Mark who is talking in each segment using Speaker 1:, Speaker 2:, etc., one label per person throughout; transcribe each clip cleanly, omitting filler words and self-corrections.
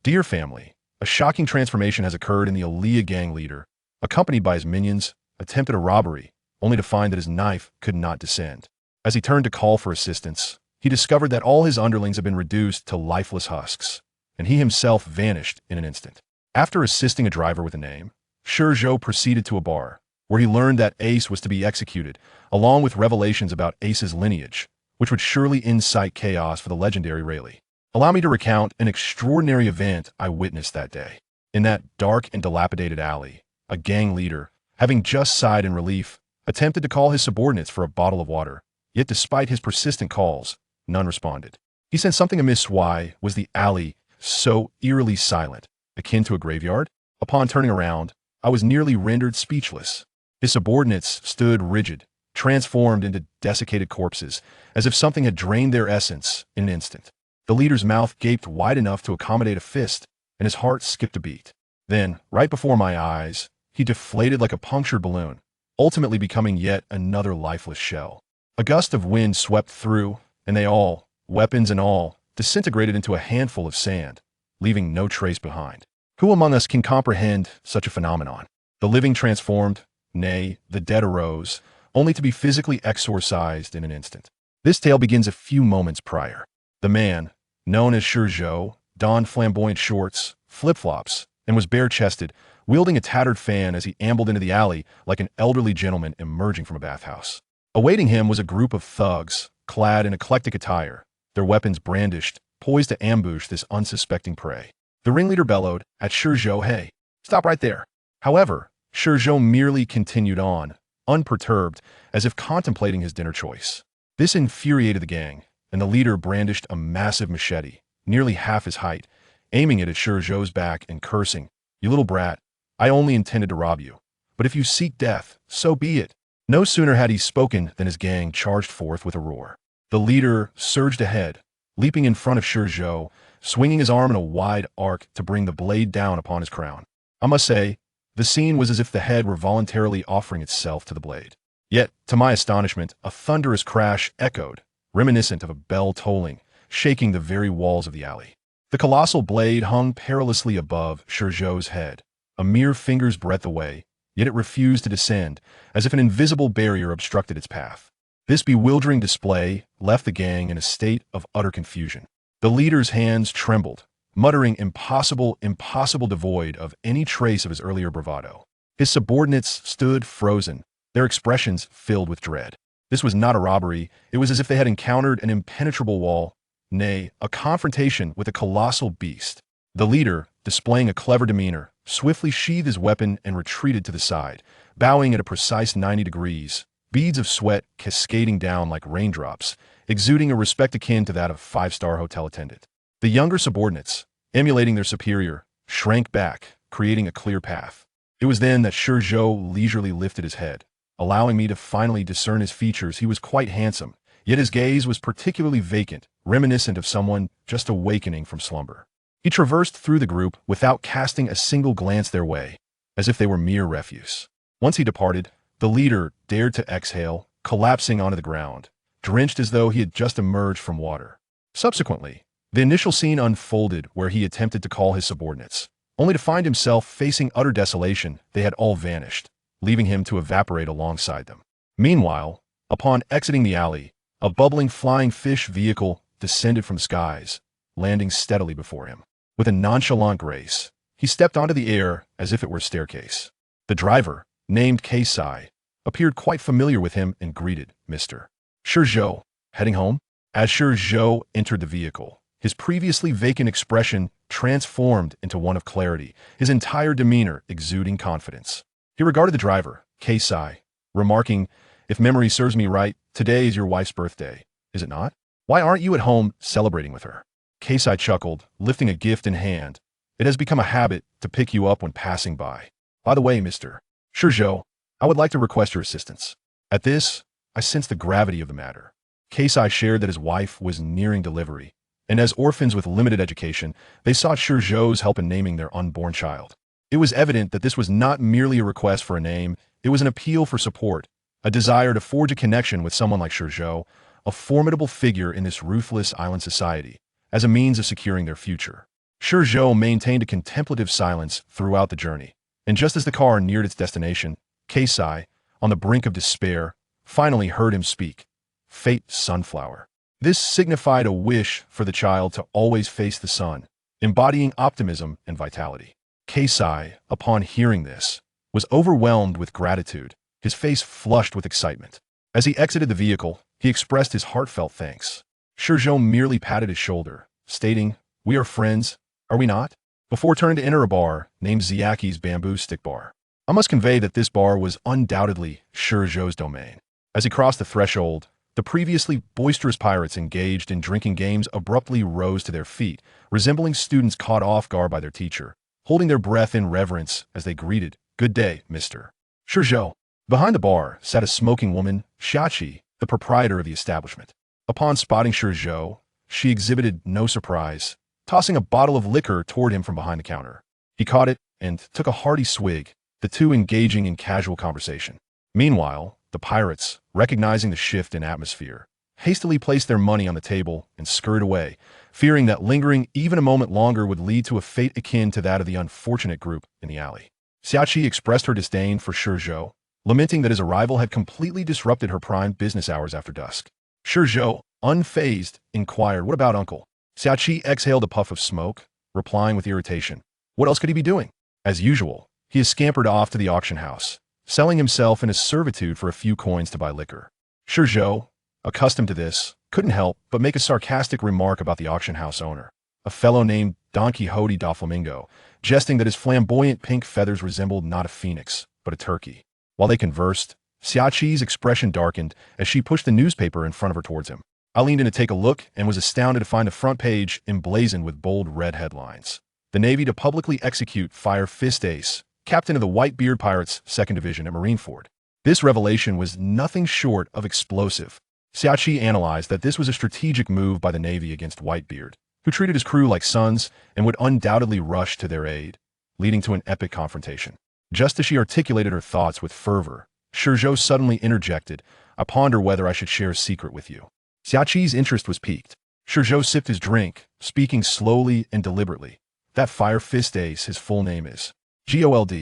Speaker 1: Dear family, a shocking transformation has occurred in the Aliyah gang leader, accompanied by his minions, attempted a robbery, only to find that his knife could not descend. As he turned to call for assistance, he discovered that all his underlings had been reduced to lifeless husks, and he himself vanished in an instant. After assisting a driver with a name, ShiZhou proceeded to a bar, where he learned that Ace was to be executed, along with revelations about Ace's lineage, which would surely incite chaos for the legendary Rayleigh. Allow me to recount an extraordinary event I witnessed that day. In that dark and dilapidated alley, a gang leader, having just sighed in relief, attempted to call his subordinates for a bottle of water, yet despite his persistent calls, none responded. He sensed something amiss. Why was the alley so eerily silent, akin to a graveyard? Upon turning around, I was nearly rendered speechless. His subordinates stood rigid, transformed into desiccated corpses, as if something had drained their essence in an instant. The leader's mouth gaped wide enough to accommodate a fist, and his heart skipped a beat. Then, right before my eyes, he deflated like a punctured balloon, ultimately becoming yet another lifeless shell. A gust of wind swept through, and they all, weapons and all, disintegrated into a handful of sand, leaving no trace behind. Who among us can comprehend such a phenomenon? The living transformed, nay, the dead arose, only to be physically exorcised in an instant. This tale begins a few moments prior. The man, known as ShiZhou, donned flamboyant shorts, flip-flops, and was bare-chested, wielding a tattered fan as he ambled into the alley like an elderly gentleman emerging from a bathhouse. Awaiting him was a group of thugs, clad in eclectic attire, their weapons brandished, poised to ambush this unsuspecting prey. The ringleader bellowed at ShiZhou, "Hey, stop right there." However, ShiZhou merely continued on, unperturbed, as if contemplating his dinner choice. This infuriated the gang, and the leader brandished a massive machete, nearly half his height, aiming it at ShiZhou's back and cursing, "You little brat, I only intended to rob you. But if you seek death, so be it." No sooner had he spoken than his gang charged forth with a roar. The leader surged ahead, leaping in front of ShiZhou, swinging his arm in a wide arc to bring the blade down upon his crown. I must say, the scene was as if the head were voluntarily offering itself to the blade. Yet, to my astonishment, a thunderous crash echoed, reminiscent of a bell tolling, shaking the very walls of the alley. The colossal blade hung perilously above ShiZhou's head, a mere finger's breadth away, yet it refused to descend, as if an invisible barrier obstructed its path. This bewildering display left the gang in a state of utter confusion. The leader's hands trembled, muttering impossible, impossible, devoid of any trace of his earlier bravado. His subordinates stood frozen, their expressions filled with dread. This was not a robbery, it was as if they had encountered an impenetrable wall, nay, a confrontation with a colossal beast. The leader, displaying a clever demeanor, swiftly sheathed his weapon and retreated to the side, bowing at a precise 90 degrees, beads of sweat cascading down like raindrops, exuding a respect akin to that of a five-star hotel attendant. The younger subordinates, emulating their superior, shrank back, creating a clear path. It was then that ShiZhou leisurely lifted his head, allowing me to finally discern his features. He was quite handsome, yet his gaze was particularly vacant, reminiscent of someone just awakening from slumber. He traversed through the group without casting a single glance their way, as if they were mere refuse. Once he departed, the leader dared to exhale, collapsing onto the ground, drenched as though he had just emerged from water. Subsequently, the initial scene unfolded where he attempted to call his subordinates, only to find himself facing utter desolation. They had all vanished, leaving him to evaporate alongside them. Meanwhile, upon exiting the alley, a bubbling flying fish vehicle descended from the skies, landing steadily before him. With a nonchalant grace, he stepped onto the air as if it were a staircase. The driver, named Keisai, appeared quite familiar with him and greeted, "Mr. ShiZhou, heading home?" As ShiZhou entered the vehicle, his previously vacant expression transformed into one of clarity, his entire demeanor exuding confidence. He regarded the driver, Keisai, remarking, "If memory serves me right, today is your wife's birthday, is it not? Why aren't you at home celebrating with her?" Keisai chuckled, lifting a gift in hand. "It has become a habit to pick you up when passing by. By the way, Mr. ShiZhou, I would like to request your assistance." At this, I sensed the gravity of the matter. Keisai shared that his wife was nearing delivery, and as orphans with limited education, they sought ShiZhou's help in naming their unborn child. It was evident that this was not merely a request for a name, it was an appeal for support, a desire to forge a connection with someone like ShiZhou, a formidable figure in this ruthless island society, as a means of securing their future. ShiZhou maintained a contemplative silence throughout the journey, and just as the car neared its destination, Keisai, on the brink of despair, finally heard him speak. Fate Sunflower. This signified a wish for the child to always face the sun, embodying optimism and vitality. Keisai, upon hearing this, was overwhelmed with gratitude, his face flushed with excitement. As he exited the vehicle, he expressed his heartfelt thanks. ShiZhou merely patted his shoulder, stating, "We are friends, are we not?" Before turning to enter a bar named Ziaki's Bamboo Stick Bar. I must convey that this bar was undoubtedly ShiZhou's domain. As he crossed the threshold, the previously boisterous pirates engaged in drinking games abruptly rose to their feet, resembling students caught off guard by their teacher, holding their breath in reverence as they greeted, "Good day, Mr. ShiZhou." Behind the bar sat a smoking woman, Xiachi, the proprietor of the establishment. Upon spotting ShiZhou, she exhibited no surprise, tossing a bottle of liquor toward him from behind the counter. He caught it and took a hearty swig, the two engaging in casual conversation. Meanwhile, the pirates, recognizing the shift in atmosphere, hastily placed their money on the table and scurried away, fearing that lingering even a moment longer would lead to a fate akin to that of the unfortunate group in the alley. Xiachi expressed her disdain for ShiZhou, lamenting that his arrival had completely disrupted her prime business hours after dusk. ShiZhou, unfazed, inquired, "What about Uncle?" Xiachi exhaled a puff of smoke, replying with irritation, "What else could he be doing?" As usual, he has scampered off to the auction house, selling himself into servitude for a few coins to buy liquor. ShiZhou, accustomed to this, couldn't help but make a sarcastic remark about the auction house owner, a fellow named Don Quixote da Flamingo, jesting that his flamboyant pink feathers resembled not a phoenix, but a turkey. While they conversed, Xiachi's expression darkened as she pushed the newspaper in front of her towards him. I leaned in to take a look and was astounded to find the front page emblazoned with bold red headlines. The Navy to publicly execute Fire Fist Ace, captain of the Whitebeard Pirates, 2nd Division at Marineford. This revelation was nothing short of explosive. Xiachi analyzed that this was a strategic move by the Navy against Whitebeard, who treated his crew like sons and would undoubtedly rush to their aid, leading to an epic confrontation. Just as she articulated her thoughts with fervor, ShiZhou suddenly interjected, "I ponder whether I should share a secret with you." Xiachi's interest was piqued. ShiZhou sipped his drink, speaking slowly and deliberately. "That Fire Fist Ace, his full name is Gold.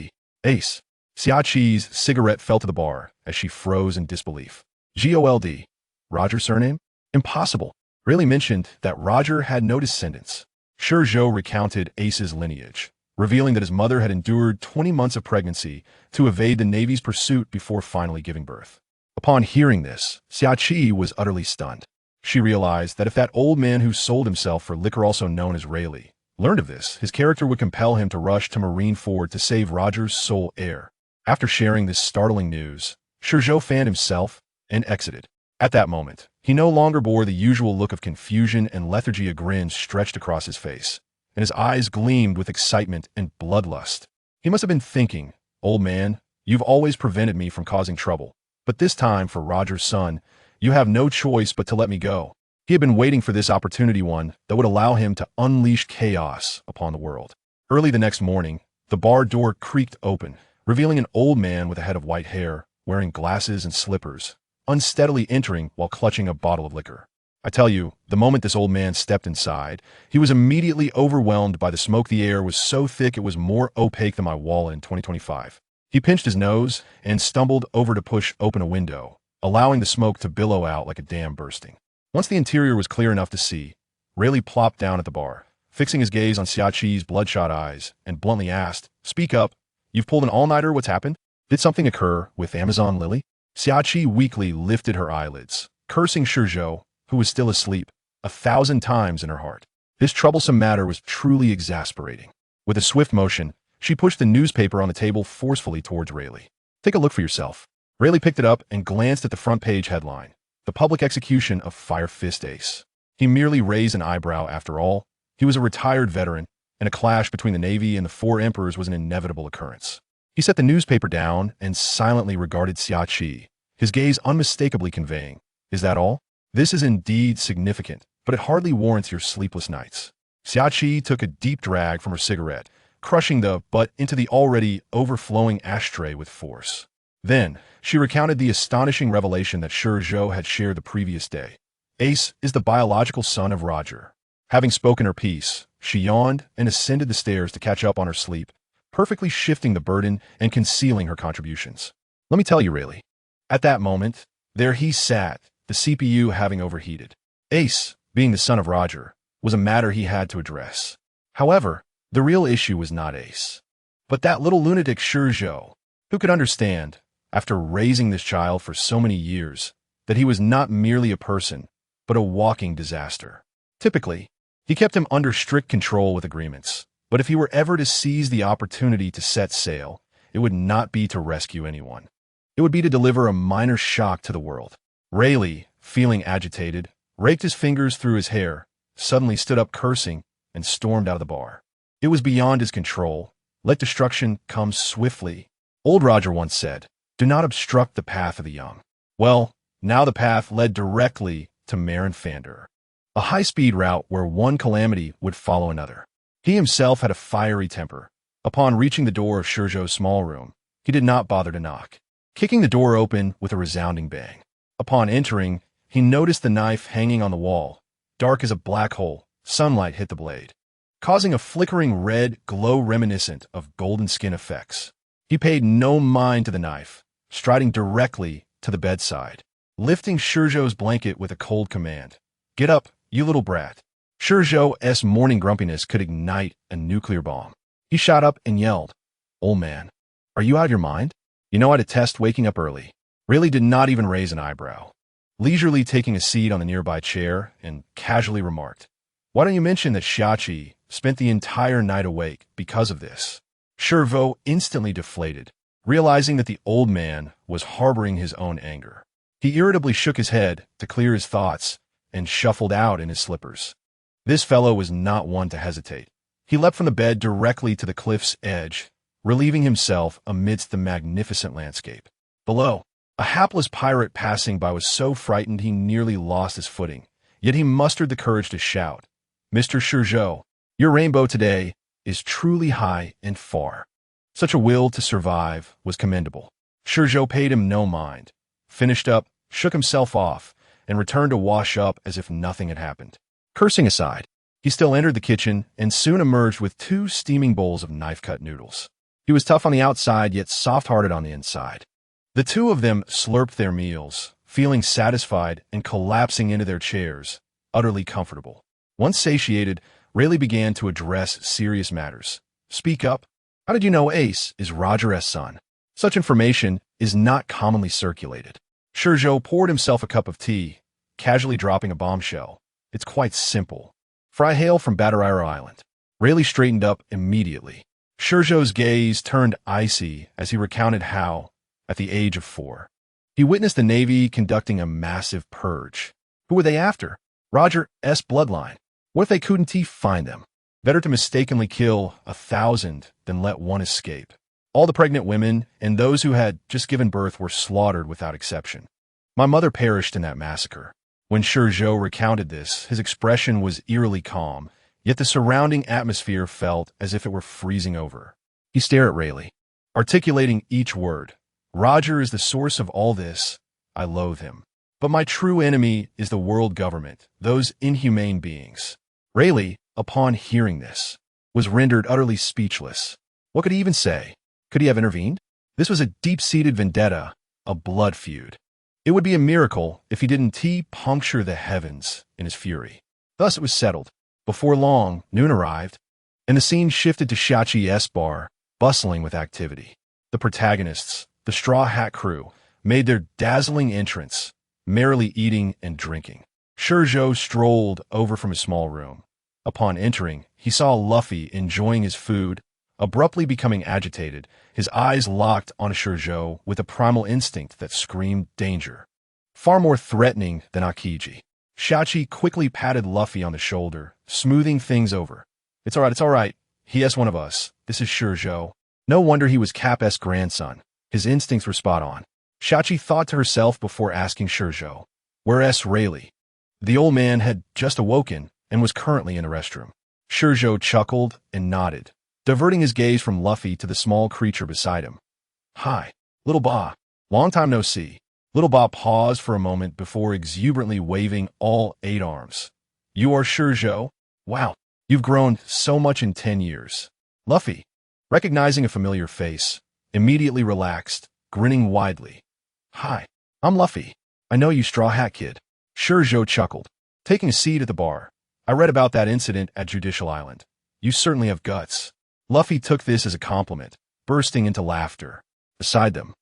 Speaker 1: Ace." Xiachi's cigarette fell to the bar as she froze in disbelief. Gold. Roger's surname? Impossible. Really mentioned that Roger had no descendants. ShiZhou recounted Ace's lineage, revealing that his mother had endured 20 months of pregnancy to evade the Navy's pursuit before finally giving birth. Upon hearing this, Xiachi was utterly stunned. She realized that if that old man who sold himself for liquor, also known as Rayleigh, learned of this, his character would compel him to rush to Marineford to save Roger's sole heir. After sharing this startling news, ShiZhou fanned himself and exited. At that moment, he no longer bore the usual look of confusion and lethargy. A grin stretched across his face, and his eyes gleamed with excitement and bloodlust. He must have been thinking, "Old man, you've always prevented me from causing trouble, but this time for Roger's son, you have no choice but to let me go." He had been waiting for this opportunity, one that would allow him to unleash chaos upon the world. Early the next morning, the bar door creaked open, revealing an old man with a head of white hair, wearing glasses and slippers, unsteadily entering while clutching a bottle of liquor. I tell you, the moment this old man stepped inside, he was immediately overwhelmed by the smoke. The air was so thick it was more opaque than my wallet in 2025. He pinched his nose and stumbled over to push open a window, allowing the smoke to billow out like a dam bursting. Once the interior was clear enough to see, Rayleigh plopped down at the bar, fixing his gaze on Xiachi's bloodshot eyes, and bluntly asked, "Speak up. You've pulled an all-nighter. What's happened? Did something occur with Amazon Lily?" Xiachi weakly lifted her eyelids, cursing ShiZhou, who was still asleep, 1,000 times in her heart. This troublesome matter was truly exasperating. With a swift motion, she pushed the newspaper on the table forcefully towards Rayleigh. "Take a look for yourself." Rayleigh picked it up and glanced at the front page headline, "The Public Execution of Fire Fist Ace." He merely raised an eyebrow. After all, he was a retired veteran, and a clash between the Navy and the Four Emperors was an inevitable occurrence. He set the newspaper down and silently regarded Xiachi, his gaze unmistakably conveying, "Is that all? This is indeed significant, but it hardly warrants your sleepless nights." Xiachi took a deep drag from her cigarette, crushing the butt into the already overflowing ashtray with force. Then, she recounted the astonishing revelation that ShiZhou had shared the previous day. Ace is the biological son of Roger. Having spoken her piece, She yawned and ascended the stairs to catch up on her sleep, perfectly shifting the burden and concealing her contributions. Let me tell you, Rayleigh. At that moment, there he sat, the CPU having overheated. Ace, being the son of Roger, was a matter he had to address. However, the real issue was not Ace, but that little lunatic ShiZhou, who could understand, after raising this child for so many years, that he was not merely a person, but a walking disaster. Typically, he kept him under strict control with agreements, but if he were ever to seize the opportunity to set sail, it would not be to rescue anyone. It would be to deliver a minor shock to the world. Rayleigh, feeling agitated, raked his fingers through his hair, suddenly stood up cursing, and stormed out of the bar. It was beyond his control. Let destruction come swiftly. Old Roger once said, "Do not obstruct the path of the young." Well, now the path led directly to Marineford, a high-speed route where one calamity would follow another. He himself had a fiery temper. Upon reaching the door of ShiZhou's small room, he did not bother to knock, kicking the door open with a resounding bang. Upon entering, he noticed the knife hanging on the wall. Dark as a black hole, sunlight hit the blade, causing a flickering red glow reminiscent of golden skin effects. He paid no mind to the knife, striding directly to the bedside, lifting ShiZhou's blanket with a cold command. "Get up, you little brat." ShiZhou's morning grumpiness could ignite a nuclear bomb. He shot up and yelled, "Old man, are you out of your mind? You know I detest waking up early." Rayleigh did not even raise an eyebrow, leisurely taking a seat on the nearby chair, and casually remarked, "Why don't you mention that ShiZhou spent the entire night awake because of this?" ShiZhou instantly deflated, realizing that the old man was harboring his own anger. He irritably shook his head to clear his thoughts and shuffled out in his slippers. This fellow was not one to hesitate. He leapt from the bed directly to the cliff's edge, relieving himself amidst the magnificent landscape. Below, a hapless pirate passing by was so frightened he nearly lost his footing, yet he mustered the courage to shout, "Mr. ShiZhou, your rainbow today is truly high and far." Such a will to survive was commendable. ShiZhou paid him no mind, finished up, shook himself off, and returned to wash up as if nothing had happened. Cursing aside, he still entered the kitchen and soon emerged with 2 steaming bowls of knife-cut noodles. He was tough on the outside, yet soft-hearted on the inside. The two of them slurped their meals, feeling satisfied and collapsing into their chairs, utterly comfortable. Once satiated, Rayleigh began to address serious matters. "Speak up. How did you know Ace is Roger's son? Such information is not commonly circulated." ShiZhou poured himself a cup of tea, casually dropping a bombshell. "It's quite simple. For I hail from Bataraira Island." Rayleigh straightened up immediately. ShiZhou's gaze turned icy as he recounted how, at the age of 4, he witnessed the Navy conducting a massive purge. Who were they after? Roger's bloodline. What if they couldn't find them? Better to mistakenly kill 1,000 than let one escape. All the pregnant women and those who had just given birth were slaughtered without exception. My mother perished in that massacre. When ShiZhou recounted this, his expression was eerily calm, yet the surrounding atmosphere felt as if it were freezing over. He stared at Rayleigh, articulating each word. "Roger is the source of all this. I loathe him. But my true enemy is the world government, those inhumane beings." Rayleigh, upon hearing this, was rendered utterly speechless. What could he even say? Could he have intervened? This was a deep-seated vendetta, a blood feud. It would be a miracle if he didn't puncture the heavens in his fury. Thus it was settled. Before long, noon arrived, and the scene shifted to ShiZhou's bar, bustling with activity. The protagonists, the Straw Hat crew, made their dazzling entrance, merrily eating and drinking. ShiZhou strolled over from his small room. Upon entering, he saw Luffy enjoying his food, abruptly becoming agitated, his eyes locked on ShiZhou with a primal instinct that screamed danger. Far more threatening than Akiji. ShiZhou quickly patted Luffy on the shoulder, smoothing things over. It's all right. He is one of us. This is ShiZhou." No wonder he was Cap's grandson. His instincts were spot on. ShiZhou thought to herself before asking ShiZhou, "Whereas Rayleigh?" The old man had just awoken and was currently in the restroom. ShiZhou chuckled and nodded, diverting his gaze from Luffy to the small creature beside him. "Hi, little Ba. Long time no see." Little Ba paused for a moment before exuberantly waving all 8 arms. "You are ShiZhou? Wow, You've grown so much in 10 years. Luffy, recognizing a familiar face, immediately relaxed, grinning widely. Hi, I'm Luffy. I know you, Straw Hat Kid. ShiZhou chuckled, taking a seat at the bar. I read about that incident at Judicial Island. You certainly have guts. Luffy took this as a compliment, bursting into laughter. Beside them,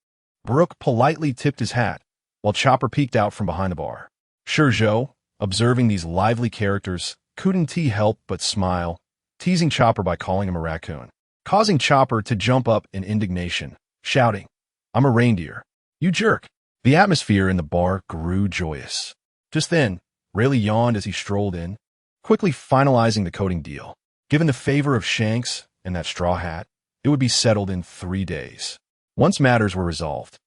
Speaker 1: Brook politely tipped his hat, while Chopper peeked out from behind the bar. ShiZhou, observing these lively characters, couldn't help but smile, teasing Chopper by calling him a raccoon, causing Chopper to jump up in indignation, shouting, I'm a reindeer. You jerk. The atmosphere in the bar grew joyous. Just then, Rayleigh yawned as he strolled in, quickly finalizing the coding deal. Given the favor of Shanks and that straw hat, it would be settled in 3 days. Once matters were resolved,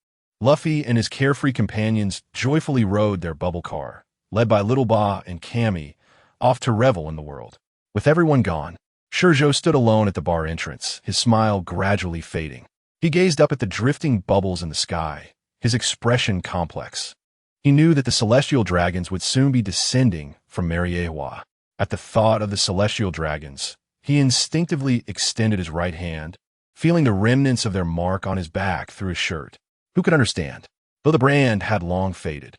Speaker 1: Luffy and his carefree companions joyfully rode their bubble car, led by Little Ba and Cammy, off to revel in the world. With everyone gone, ShiZhou stood alone at the bar entrance, his smile gradually fading. He gazed up at the drifting bubbles in the sky, his expression complex. He knew that the celestial dragons would soon be descending from Mariewa. At the thought of the celestial dragons, he instinctively extended his right hand, feeling the remnants of their mark on his back through his shirt. Who could understand? Though the brand had long faded,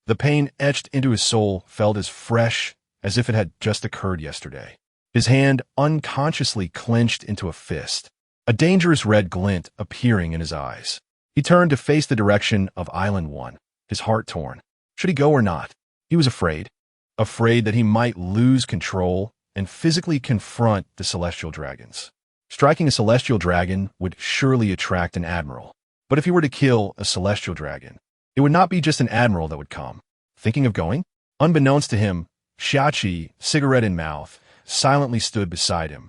Speaker 1: the pain etched into his soul felt as fresh as if it had just occurred yesterday. His hand unconsciously clenched into a fist, a dangerous red glint appearing in his eyes. He turned to face the direction of Island 1, his heart torn. Should he go or not? He was afraid that he might lose control and physically confront the celestial dragons. Striking a celestial dragon would surely attract an admiral. But if he were to kill a celestial dragon, it would not be just an admiral that would come. Thinking of going? Unbeknownst to him, Shachi, cigarette in mouth, silently stood beside him,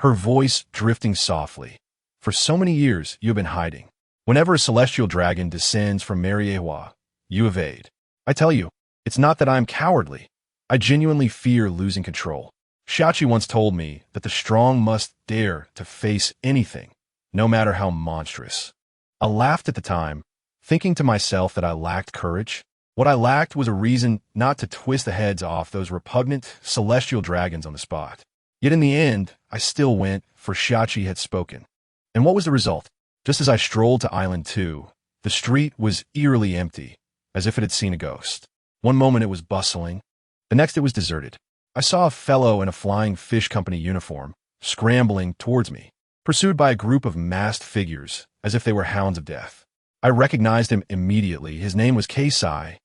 Speaker 1: her voice drifting softly. For so many years, you have been hiding. Whenever a celestial dragon descends from Mariewa, you evade. I tell you, it's not that I am cowardly. I genuinely fear losing control. Shachi once told me that the strong must dare to face anything, no matter how monstrous. I laughed at the time, thinking to myself that I lacked courage. What I lacked was a reason not to twist the heads off those repugnant celestial dragons on the spot. Yet in the end, I still went, for Shachi had spoken. And what was the result? Just as I strolled to Island 2, the street was eerily empty, as if it had seen a ghost. One moment it was bustling, the next it was deserted. I saw a fellow in a Flying Fish Company uniform, scrambling towards me, pursued by a group of masked figures, as if they were hounds of death. I recognized him immediately. His name was Keisai,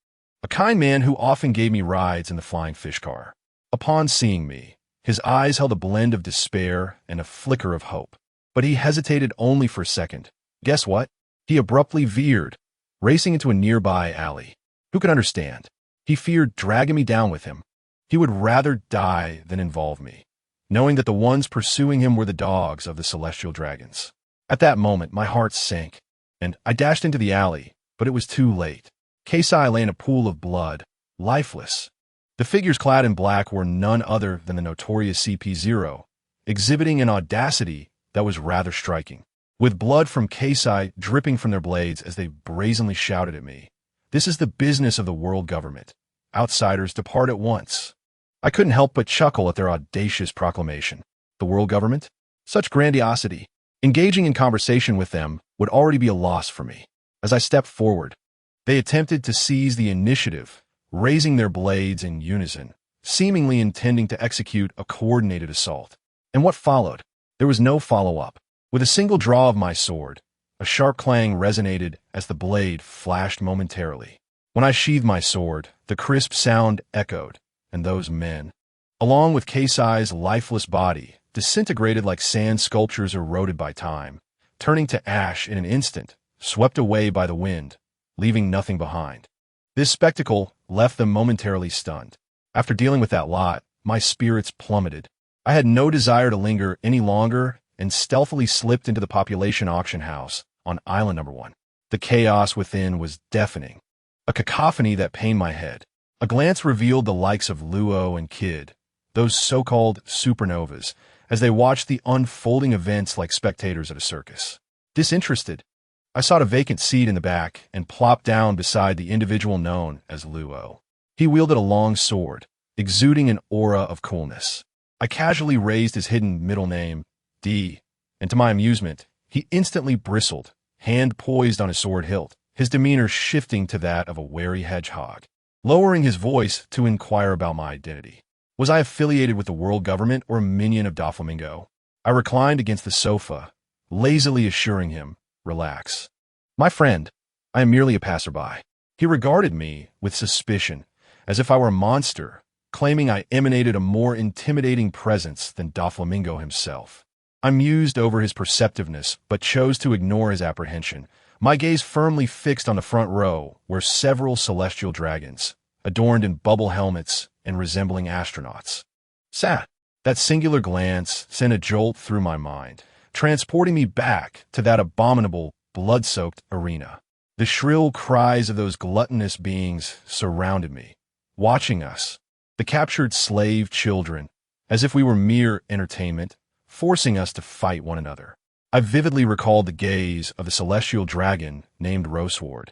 Speaker 1: a kind man who often gave me rides in the flying fish car. Upon seeing me, his eyes held a blend of despair and a flicker of hope. But he hesitated only for a second. Guess what? He abruptly veered, racing into a nearby alley. Who could understand? He feared dragging me down with him. He would rather die than involve me, knowing that the ones pursuing him were the dogs of the celestial dragons. At that moment, my heart sank, and I dashed into the alley, but it was too late. Keisai lay in a pool of blood, lifeless. The figures clad in black were none other than the notorious CP0, exhibiting an audacity that was rather striking. With blood from Keisai dripping from their blades as they brazenly shouted at me, "This is the business of the world government. Outsiders depart at once." I couldn't help but chuckle at their audacious proclamation. The world government? Such grandiosity. Engaging in conversation with them would already be a loss for me. As I stepped forward, they attempted to seize the initiative, raising their blades in unison, seemingly intending to execute a coordinated assault. And what followed? There was no follow-up. With a single draw of my sword, a sharp clang resonated as the blade flashed momentarily. When I sheathed my sword, the crisp sound echoed, and those men, along with Keisai's lifeless body, disintegrated like sand sculptures eroded by time, turning to ash in an instant, swept away by the wind, leaving nothing behind. This spectacle left them momentarily stunned. After dealing with that lot, my spirits plummeted. I had no desire to linger any longer and stealthily slipped into the population auction house on Island Number 1. The chaos within was deafening, a cacophony that pained my head. A glance revealed the likes of Luo and Kid, those so-called supernovas, as they watched the unfolding events like spectators at a circus. Disinterested, I sought a vacant seat in the back and plopped down beside the individual known as Luo. He wielded a long sword, exuding an aura of coolness. I casually raised his hidden middle name, D, and to my amusement, he instantly bristled, hand poised on his sword hilt, his demeanor shifting to that of a wary hedgehog. Lowering his voice to inquire about my identity. Was I affiliated with the world government or a minion of Doflamingo? I reclined against the sofa, lazily assuring him, relax. My friend, I am merely a passerby. He regarded me with suspicion, as if I were a monster, claiming I emanated a more intimidating presence than Doflamingo himself. I mused over his perceptiveness, but chose to ignore his apprehension, my gaze firmly fixed on the front row, where several celestial dragons, adorned in bubble helmets and resembling astronauts, sat. That singular glance sent a jolt through my mind, transporting me back to that abominable, blood-soaked arena. The shrill cries of those gluttonous beings surrounded me, watching us, the captured slave children, as if we were mere entertainment, forcing us to fight one another. I vividly recalled the gaze of the celestial dragon named Roseward,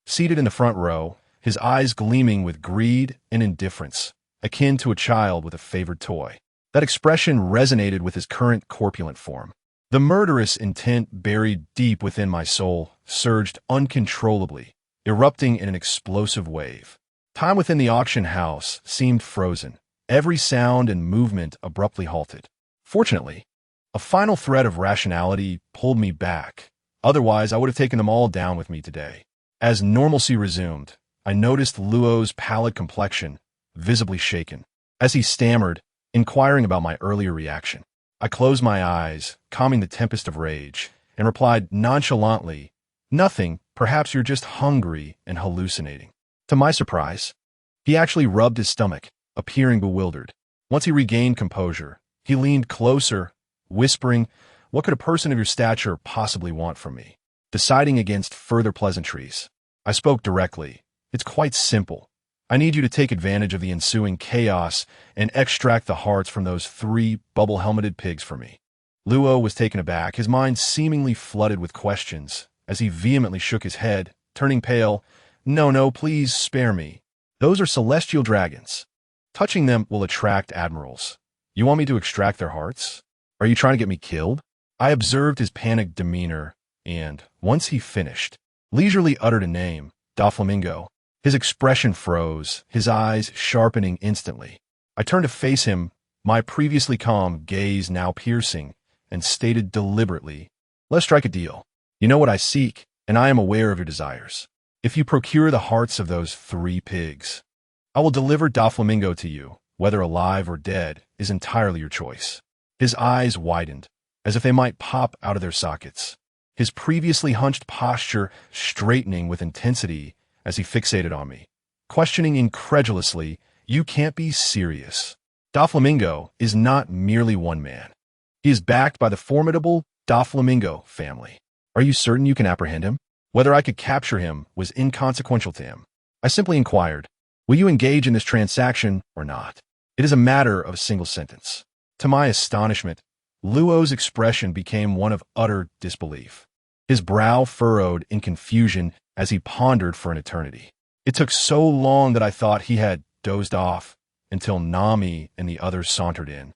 Speaker 1: seated in the front row, his eyes gleaming with greed and indifference, akin to a child with a favored toy. That expression resonated with his current corpulent form. The murderous intent buried deep within my soul surged uncontrollably, erupting in an explosive wave. Time within the auction house seemed frozen, every sound and movement abruptly halted. Fortunately, a final thread of rationality pulled me back. Otherwise, I would have taken them all down with me today. As normalcy resumed, I noticed Luo's pallid complexion, visibly shaken. As he stammered, inquiring about my earlier reaction, I closed my eyes, calming the tempest of rage, and replied nonchalantly, "Nothing, perhaps you're just hungry and hallucinating." To my surprise, he actually rubbed his stomach, appearing bewildered. Once he regained composure, he leaned closer, whispering, "What could a person of your stature possibly want from me?" Deciding against further pleasantries, I spoke directly. "It's quite simple. I need you to take advantage of the ensuing chaos and extract the hearts from those 3 bubble-helmeted pigs for me." Luo was taken aback, his mind seemingly flooded with questions, as he vehemently shook his head, turning pale. No, please spare me. Those are celestial dragons. Touching them will attract admirals. You want me to extract their hearts? Are you trying to get me killed?" I observed his panicked demeanor, and, once he finished, leisurely uttered a name, Doflamingo. His expression froze, his eyes sharpening instantly. I turned to face him, my previously calm gaze now piercing, and stated deliberately, "Let's strike a deal. You know what I seek, and I am aware of your desires. If you procure the hearts of those 3 pigs, I will deliver Doflamingo to you. Whether alive or dead is entirely your choice." His eyes widened, as if they might pop out of their sockets, his previously hunched posture straightening with intensity as he fixated on me, questioning incredulously, "You can't be serious. Doflamingo is not merely one man. He is backed by the formidable Doflamingo family. Are you certain you can apprehend him?" Whether I could capture him was inconsequential to him. I simply inquired, "Will you engage in this transaction or not?" It is a matter of a single sentence. To my astonishment, Luo's expression became one of utter disbelief. His brow furrowed in confusion as he pondered for an eternity. It took so long that I thought he had dozed off until Nami and the others sauntered in,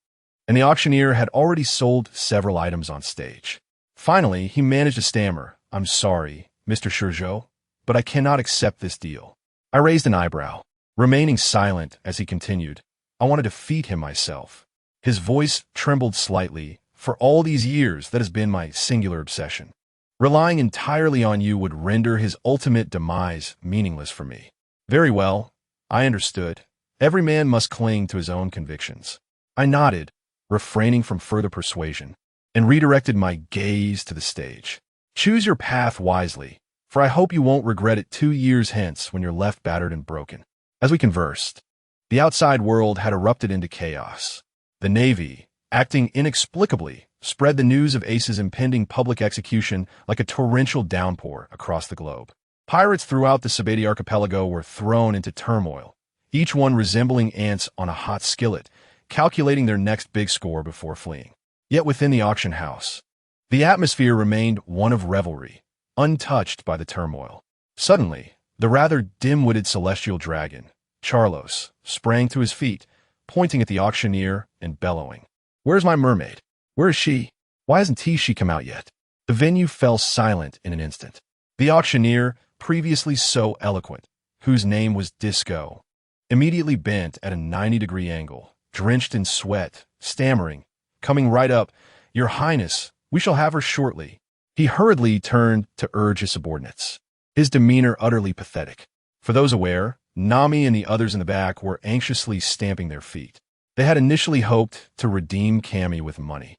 Speaker 1: and the auctioneer had already sold several items on stage. Finally, he managed to stammer, "I'm sorry, Mr. ShiZhou, but I cannot accept this deal." I raised an eyebrow, remaining silent as he continued, "I want to defeat him myself." His voice trembled slightly. "For all these years, that has been my singular obsession. Relying entirely on you would render his ultimate demise meaningless for me." Very well, I understood. Every man must cling to his own convictions. I nodded, refraining from further persuasion, and redirected my gaze to the stage. "Choose your path wisely, for I hope you won't regret it 2 years hence when you're left battered and broken." As we conversed, the outside world had erupted into chaos. The Navy, acting inexplicably, spread the news of Ace's impending public execution like a torrential downpour across the globe. Pirates throughout the Sabeti archipelago were thrown into turmoil, each one resembling ants on a hot skillet, calculating their next big score before fleeing. Yet within the auction house, the atmosphere remained one of revelry, untouched by the turmoil. Suddenly, the rather dim-witted celestial dragon, Charlos, sprang to his feet, pointing at the auctioneer and bellowing. "Where's my mermaid? Where is she? Why hasn't she come out yet?" The venue fell silent in an instant. The auctioneer, previously so eloquent, whose name was Disco, immediately bent at a 90-degree angle, drenched in sweat, stammering, coming right up, "Your Highness, we shall have her shortly." He hurriedly turned to urge his subordinates, his demeanor utterly pathetic. For those aware, Nami and the others in the back were anxiously stamping their feet. They had initially hoped to redeem Cammy with money.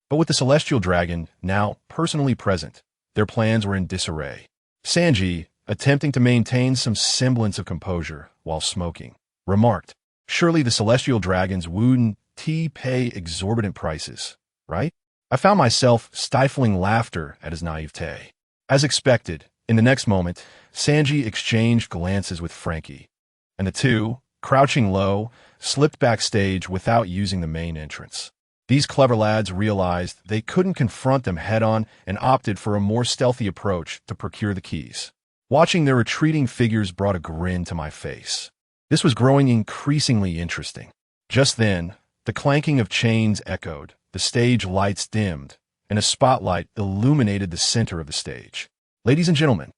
Speaker 1: But with the Celestial Dragon now personally present, their plans were in disarray. Sanji, attempting to maintain some semblance of composure while smoking, remarked, "Surely the Celestial Dragons wouldn't pay exorbitant prices, right?" I found myself stifling laughter at his naivete. As expected, in the next moment, Sanji exchanged glances with Frankie, and the two, crouching low, slipped backstage without using the main entrance. These clever lads realized they couldn't confront them head-on and opted for a more stealthy approach to procure the keys. Watching their retreating figures brought a grin to my face. This was growing increasingly interesting. Just then, the clanking of chains echoed, the stage lights dimmed, and a spotlight illuminated the center of the stage. "Ladies and gentlemen,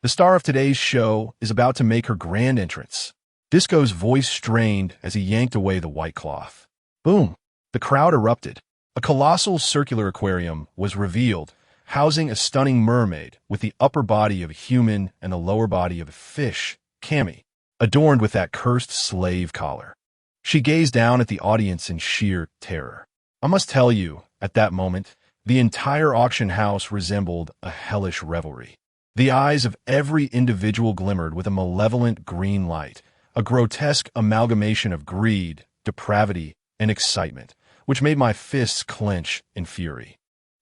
Speaker 1: the star of today's show is about to make her grand entrance." Disco's voice strained as he yanked away the white cloth. Boom! The crowd erupted. A colossal circular aquarium was revealed, housing a stunning mermaid with the upper body of a human and the lower body of a fish, Cammy, adorned with that cursed slave collar. She gazed down at the audience in sheer terror. I must tell you, at that moment, the entire auction house resembled a hellish revelry. The eyes of every individual glimmered with a malevolent green light, a grotesque amalgamation of greed, depravity, and excitement, which made my fists clench in fury.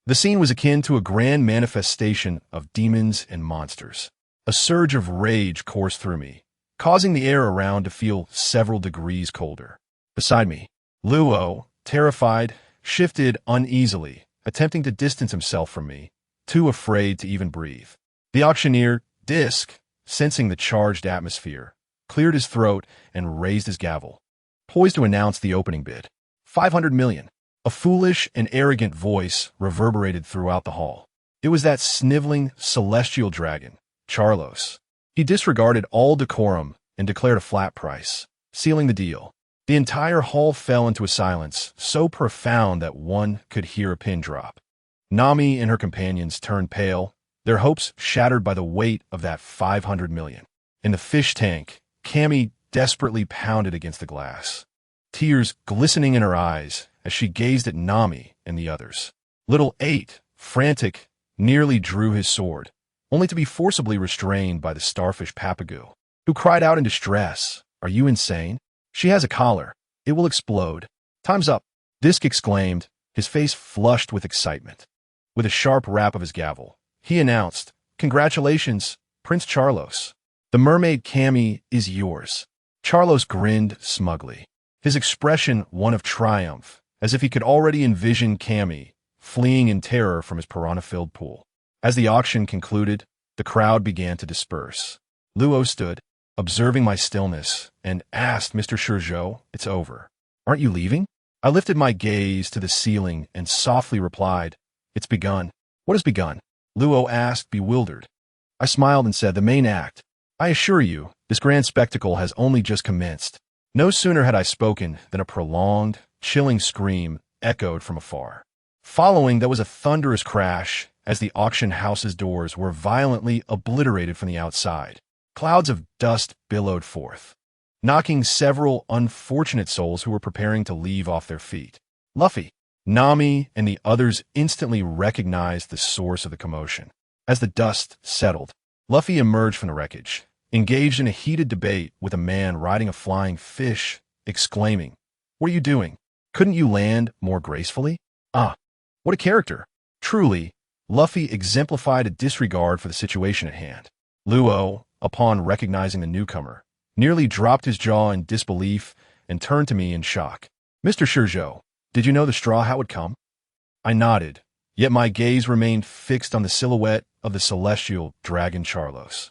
Speaker 1: The scene was akin to a grand manifestation of demons and monsters. A surge of rage coursed through me, causing the air around to feel several degrees colder. Beside me, Luo, terrified, shifted uneasily, attempting to distance himself from me, too afraid to even breathe. The auctioneer, Disc, sensing the charged atmosphere, cleared his throat and raised his gavel, poised to announce the opening bid. 500 million. A foolish and arrogant voice reverberated throughout the hall. It was that sniveling celestial dragon, Charlos. He disregarded all decorum and declared a flat price, sealing the deal. The entire hall fell into a silence so profound that one could hear a pin drop. Nami and her companions turned pale, their hopes shattered by the weight of that 500 million. In the fish tank, Cammy desperately pounded against the glass, tears glistening in her eyes as she gazed at Nami and the others. Little 8, frantic, nearly drew his sword, only to be forcibly restrained by the starfish Papagoo, who cried out in distress, "Are you insane? She has a collar. It will explode." "Time's up," Disc exclaimed, his face flushed with excitement. With a sharp rap of his gavel, he announced, "Congratulations, Prince Charlos. The mermaid Cammy is yours." Charlos grinned smugly, his expression one of triumph, as if he could already envision Cammy fleeing in terror from his piranha-filled pool. As the auction concluded, the crowd began to disperse. Luo stood, observing my stillness, and asked, "Mr. ShiZhou, it's over. Aren't you leaving?" I lifted my gaze to the ceiling and softly replied, "It's begun." "What has begun?" Luo asked, bewildered. I smiled and said, "The main act. I assure you, this grand spectacle has only just commenced." No sooner had I spoken than a prolonged, chilling scream echoed from afar. Following, there was a thunderous crash as the auction house's doors were violently obliterated from the outside. Clouds of dust billowed forth, knocking several unfortunate souls who were preparing to leave off their feet. Luffy, Nami, and the others instantly recognized the source of the commotion. As the dust settled, Luffy emerged from the wreckage, engaged in a heated debate with a man riding a flying fish, exclaiming, "What are you doing? Couldn't you land more gracefully?" Ah, what a character! Truly, Luffy exemplified a disregard for the situation at hand. Luo, upon recognizing the newcomer, nearly dropped his jaw in disbelief and turned to me in shock. "Mr. ShiZhou, did you know the straw hat would come?" I nodded, yet my gaze remained fixed on the silhouette of the celestial dragon Charlos,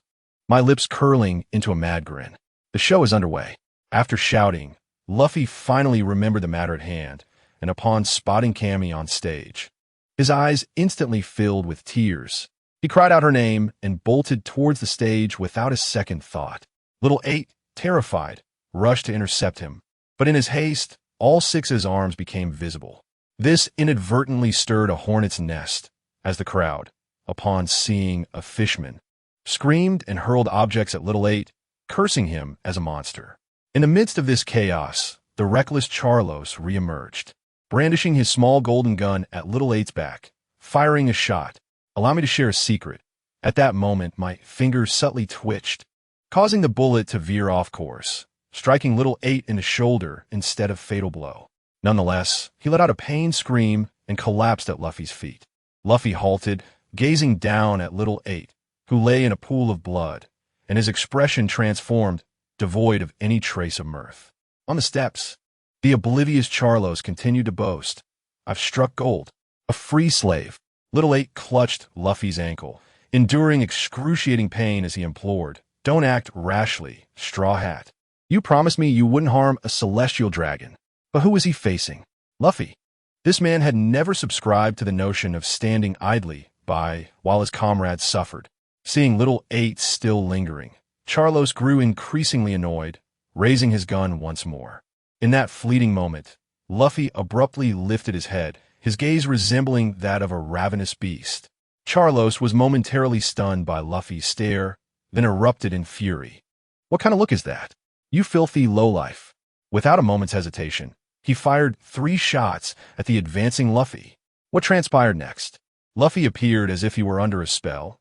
Speaker 1: my lips curling into a mad grin. The show is underway. After shouting, Luffy finally remembered the matter at hand and upon spotting Cammy on stage, his eyes instantly filled with tears. He cried out her name and bolted towards the stage without a second thought. Little 8, terrified, rushed to intercept him, but in his haste, all 6's arms became visible. This inadvertently stirred a hornet's nest, as the crowd, upon seeing a fishman, screamed and hurled objects at Little 8, cursing him as a monster. In the midst of this chaos, the reckless Charlos reemerged, brandishing his small golden gun at Little 8's back, firing a shot. Allow me to share a secret. At that moment, my fingers subtly twitched, causing the bullet to veer off course, striking Little 8 in the shoulder instead of fatal blow. Nonetheless, he let out a pained scream and collapsed at Luffy's feet. Luffy halted, gazing down at Little 8, who lay in a pool of blood, and his expression transformed, devoid of any trace of mirth. On the steps, the oblivious Charlos continued to boast, "I've struck gold. A free slave." Little 8 clutched Luffy's ankle, enduring excruciating pain as he implored, "Don't act rashly, Straw Hat. You promised me you wouldn't harm a celestial dragon." But who was he facing? Luffy. This man had never subscribed to the notion of standing idly by while his comrades suffered. Seeing Little 8 still lingering, Charlos grew increasingly annoyed, raising his gun once more. In that fleeting moment, Luffy abruptly lifted his head, his gaze resembling that of a ravenous beast. Charlos was momentarily stunned by Luffy's stare, then erupted in fury. "What kind of look is that? You filthy lowlife." Without a moment's hesitation, he fired 3 shots at the advancing Luffy. What transpired next? Luffy appeared as if he were under a spell,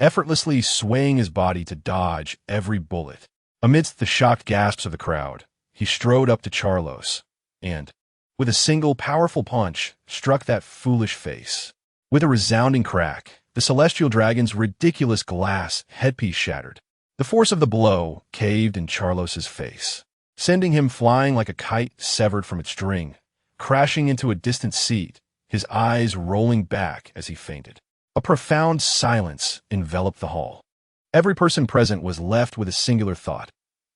Speaker 1: effortlessly swaying his body to dodge every bullet. Amidst the shocked gasps of the crowd, he strode up to Charlos, and, with a single powerful punch, struck that foolish face. With a resounding crack, the celestial dragon's ridiculous glass headpiece shattered. The force of the blow caved in Charlos's face, sending him flying like a kite severed from its string, crashing into a distant seat, his eyes rolling back as he fainted. A profound silence enveloped the hall. Every person present was left with a singular thought.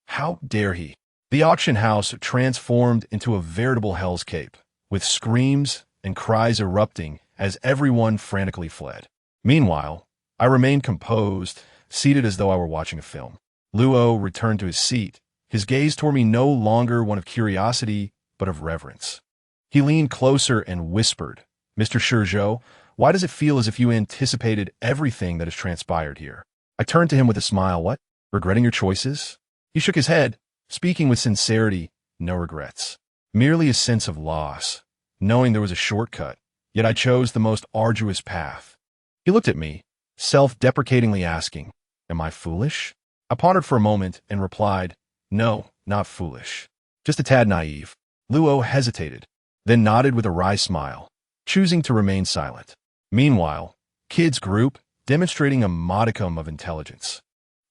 Speaker 1: How dare he? The auction house transformed into a veritable hell's cape, with screams and cries erupting as everyone frantically fled. Meanwhile, I remained composed, seated as though I were watching a film. Luo returned to his seat, his gaze toward me no longer one of curiosity, but of reverence. He leaned closer and whispered, "Mr. ShiZhou, why does it feel as if you anticipated everything that has transpired here?" I turned to him with a smile. "What? Regretting your choices?" He shook his head, speaking with sincerity. "No regrets. Merely a sense of loss, knowing there was a shortcut, yet I chose the most arduous path." He looked at me, self-deprecatingly asking, "Am I foolish?" I pondered for a moment and replied, "No, not foolish. Just a tad naive." Luo hesitated, then nodded with a wry smile, choosing to remain silent. Meanwhile, Kid's group, demonstrating a modicum of intelligence,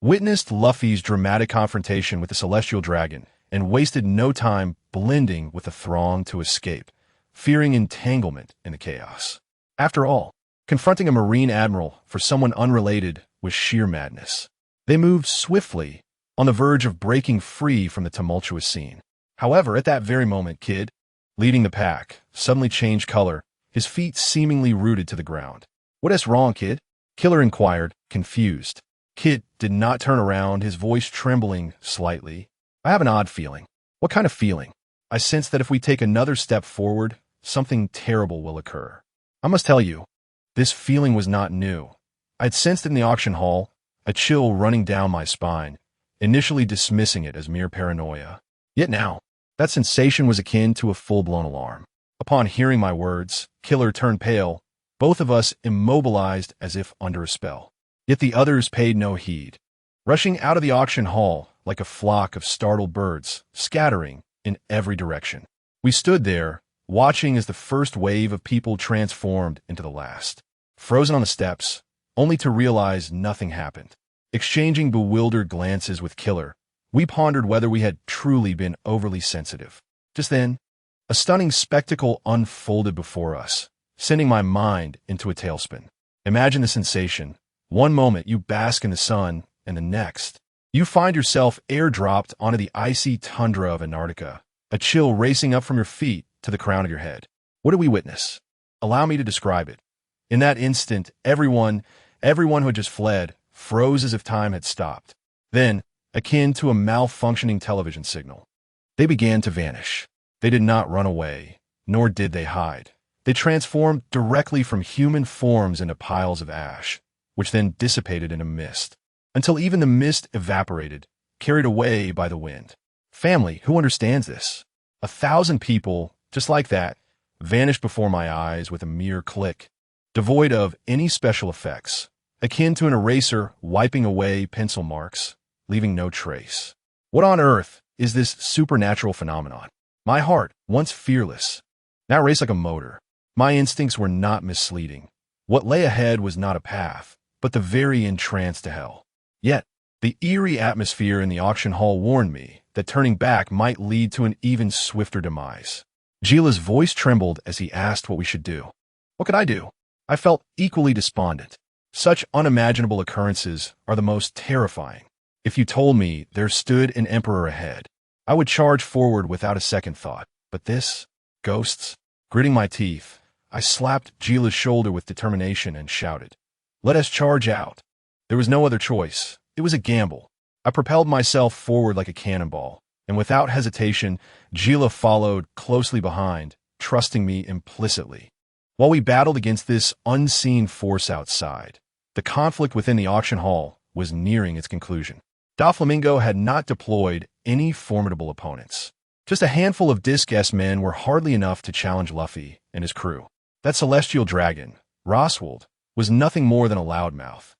Speaker 1: witnessed Luffy's dramatic confrontation with the celestial dragon and wasted no time blending with the throng to escape, fearing entanglement in the chaos. After all, confronting a Marine admiral for someone unrelated was sheer madness. They moved swiftly, on the verge of breaking free from the tumultuous scene. However, at that very moment, Kid, leading the pack, suddenly changed color, his feet seemingly rooted to the ground. "What is wrong, Kid?" Killer inquired, confused. Kid did not turn around, his voice trembling slightly. "I have an odd feeling." "What kind of feeling?" "I sense that if we take another step forward, something terrible will occur." I must tell you, this feeling was not new. I had sensed it in the auction hall, a chill running down my spine, initially dismissing it as mere paranoia. Yet now, that sensation was akin to a full-blown alarm. Upon hearing my words, Killer turned pale, both of us immobilized as if under a spell. Yet the others paid no heed, rushing out of the auction hall like a flock of startled birds, scattering in every direction. We stood there, watching as the first wave of people transformed into the last, frozen on the steps, only to realize nothing happened. Exchanging bewildered glances with Killer, we pondered whether we had truly been overly sensitive. Just then, a stunning spectacle unfolded before us, sending my mind into a tailspin. Imagine the sensation. One moment you bask in the sun, and the next, you find yourself airdropped onto the icy tundra of Antarctica, a chill racing up from your feet to the crown of your head. What did we witness? Allow me to describe it. In that instant, everyone who had just fled, froze as if time had stopped. Then, akin to a malfunctioning television signal, they began to vanish. They did not run away, nor did they hide. They transformed directly from human forms into piles of ash, which then dissipated in a mist, until even the mist evaporated, carried away by the wind. Family, who understands this? 1,000 people, just like that, vanished before my eyes with a mere click, devoid of any special effects, akin to an eraser wiping away pencil marks, leaving no trace. What on earth is this supernatural phenomenon? My heart, once fearless, now raced like a motor. My instincts were not misleading. What lay ahead was not a path, but the very entrance to hell. Yet, the eerie atmosphere in the auction hall warned me that turning back might lead to an even swifter demise. Gila's voice trembled as he asked what we should do. What could I do? I felt equally despondent. Such unimaginable occurrences are the most terrifying. If you told me there stood an emperor ahead, I would charge forward without a second thought. But this? Ghosts? Gritting my teeth, I slapped Gila's shoulder with determination and shouted, "Let us charge out." There was no other choice. It was a gamble. I propelled myself forward like a cannonball, and without hesitation, Gila followed closely behind, trusting me implicitly. While we battled against this unseen force outside, the conflict within the auction hall was nearing its conclusion. Doflamingo had not deployed any formidable opponents. Just a handful of Disc S men were hardly enough to challenge Luffy and his crew. That celestial dragon, Roswald, was nothing more than a loudmouth,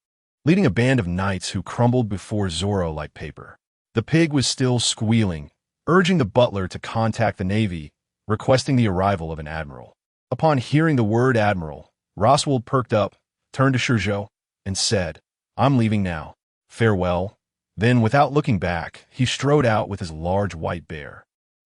Speaker 1: leading a band of knights who crumbled before Zoro like paper. The pig was still squealing, urging the butler to contact the Navy, requesting the arrival of an admiral. Upon hearing the word admiral, Roswald perked up, turned to ShiZhou, and said, "I'm leaving now. Farewell." Then, without looking back, he strode out with his large white bear.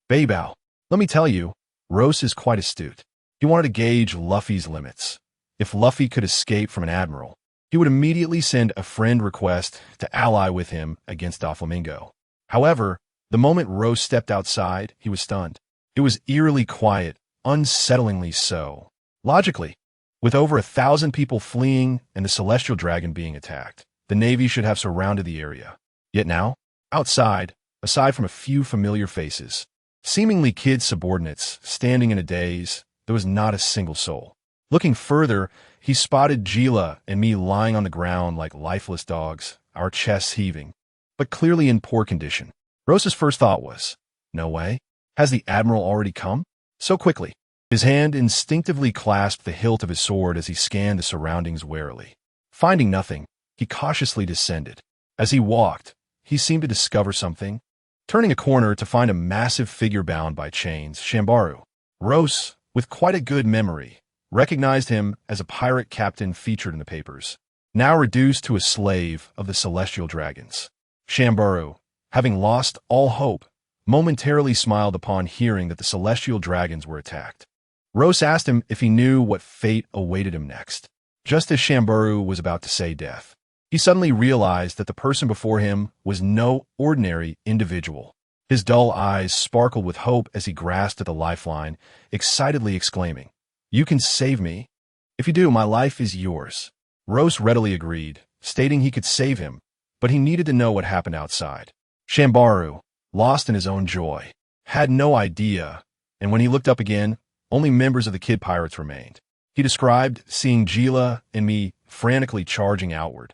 Speaker 1: Beibao, let me tell you, Rose is quite astute. He wanted to gauge Luffy's limits. If Luffy could escape from an admiral, he would immediately send a friend request to ally with him against Doflamingo. However, the moment Rose stepped outside, he was stunned. It was eerily quiet, unsettlingly so. Logically, with over 1,000 people fleeing and the celestial dragon being attacked, the Navy should have surrounded the area. Yet now, outside, aside from a few familiar faces, seemingly kid subordinates standing in a daze, there was not a single soul. Looking further, he spotted Gila and me lying on the ground like lifeless dogs, our chests heaving, but clearly in poor condition. Rose's first thought was, no way. Has the admiral already come? So quickly. His hand instinctively clasped the hilt of his sword as he scanned the surroundings warily. Finding nothing, he cautiously descended. As he walked, he seemed to discover something. Turning a corner to find a massive figure bound by chains, Shambaru. Rose, with quite a good memory, recognized him as a pirate captain featured in the papers, now reduced to a slave of the celestial dragons. Shambaru, having lost all hope, momentarily smiled upon hearing that the celestial dragons were attacked. Rose asked him if he knew what fate awaited him next. Just as Shambaru was about to say death, he suddenly realized that the person before him was no ordinary individual. His dull eyes sparkled with hope as he grasped at the lifeline, excitedly exclaiming, "You can save me. If you do, my life is yours." Rose readily agreed, stating he could save him, but he needed to know what happened outside. Shambaru, lost in his own joy, had no idea, and when he looked up again, only members of the Kid Pirates remained. He described seeing Gila and me frantically charging outward,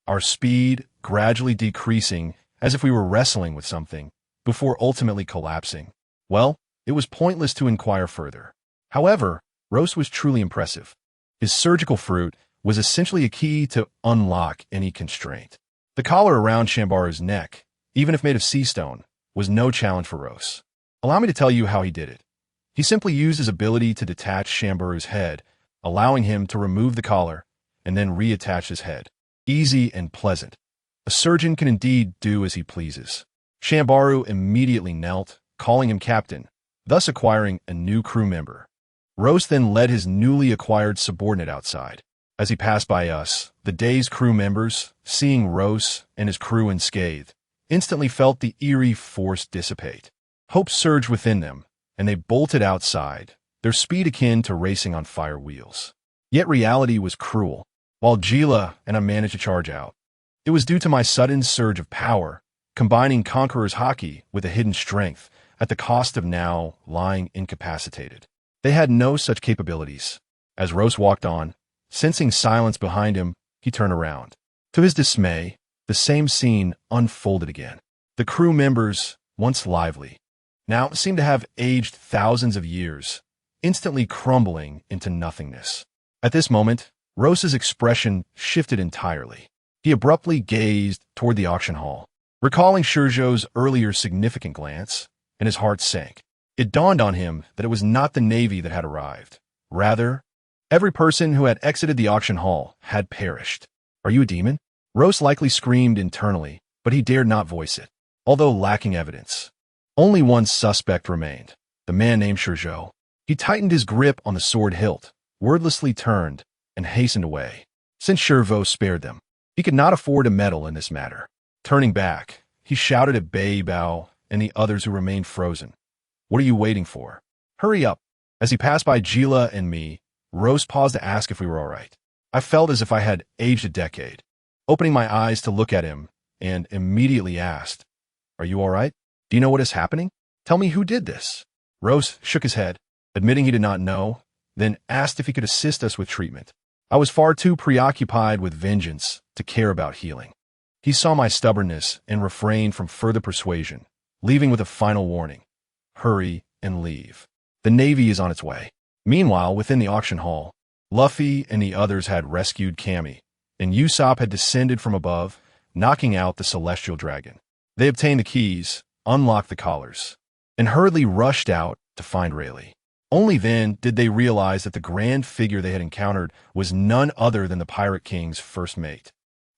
Speaker 1: our speed gradually decreasing as if we were wrestling with something, before ultimately collapsing. Well, it was pointless to inquire further. However, Rose was truly impressive. His surgical fruit was essentially a key to unlock any constraint. The collar around Shambaru's neck, even if made of sea stone, was no challenge for Rose. Allow me to tell you how he did it. He simply used his ability to detach Shambaru's head, allowing him to remove the collar and then reattach his head. Easy and pleasant. A surgeon can indeed do as he pleases. Shambaru immediately knelt, calling him captain, thus acquiring a new crew member. Rose then led his newly acquired subordinate outside. As he passed by us, the day's crew members, seeing Rose and his crew unscathed, instantly felt the eerie force dissipate. Hope surged within them, and they bolted outside, their speed akin to racing on fire wheels. Yet reality was cruel. While Gila and I managed to charge out, it was due to my sudden surge of power, combining Conqueror's hockey with a hidden strength at the cost of now lying incapacitated. They had no such capabilities. As Rose walked on, sensing silence behind him, he turned around. To his dismay, the same scene unfolded again. The crew members, once lively, now seemed to have aged thousands of years, instantly crumbling into nothingness. At this moment, Rose's expression shifted entirely. He abruptly gazed toward the auction hall, recalling ShiZhou's earlier significant glance, and his heart sank. It dawned on him that it was not the Navy that had arrived. Rather, every person who had exited the auction hall had perished. "Are you a demon?" Rose likely screamed internally, but he dared not voice it. Although lacking evidence, only one suspect remained, the man named ShiZhou. He tightened his grip on the sword hilt, wordlessly turned, and hastened away. Since ShiZhou spared them, he could not afford to meddle in this matter. Turning back, he shouted at Bei Bao and the others who remained frozen. "What are you waiting for? Hurry up!" As he passed by Gila and me, Rose paused to ask if we were all right. I felt as if I had aged a decade, opening my eyes to look at him, and immediately asked, "Are you all right? Do you know what is happening? Tell me who did this." Rose shook his head, admitting he did not know, then asked if he could assist us with treatment. I was far too preoccupied with vengeance to care about healing. He saw my stubbornness and refrained from further persuasion, leaving with a final warning: hurry and leave. The Navy is on its way. Meanwhile, within the auction hall, Luffy and the others had rescued Cammy, and Usopp had descended from above, knocking out the celestial dragon. They obtained the keys, unlocked the collars, and hurriedly rushed out to find Rayleigh. Only then did they realize that the grand figure they had encountered was none other than the Pirate King's first mate,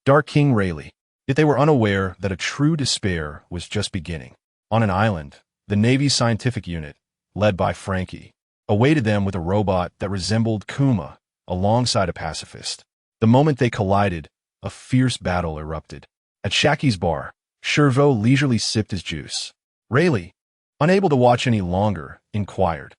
Speaker 1: Dark King Rayleigh. Yet they were unaware that a true despair was just beginning. On an island, the Navy's scientific unit, led by Frankie, awaited them with a robot that resembled Kuma alongside a pacifist. The moment they collided, a fierce battle erupted. At Shaki's bar, ShiZhou leisurely sipped his juice. Rayleigh, unable to watch any longer, inquired,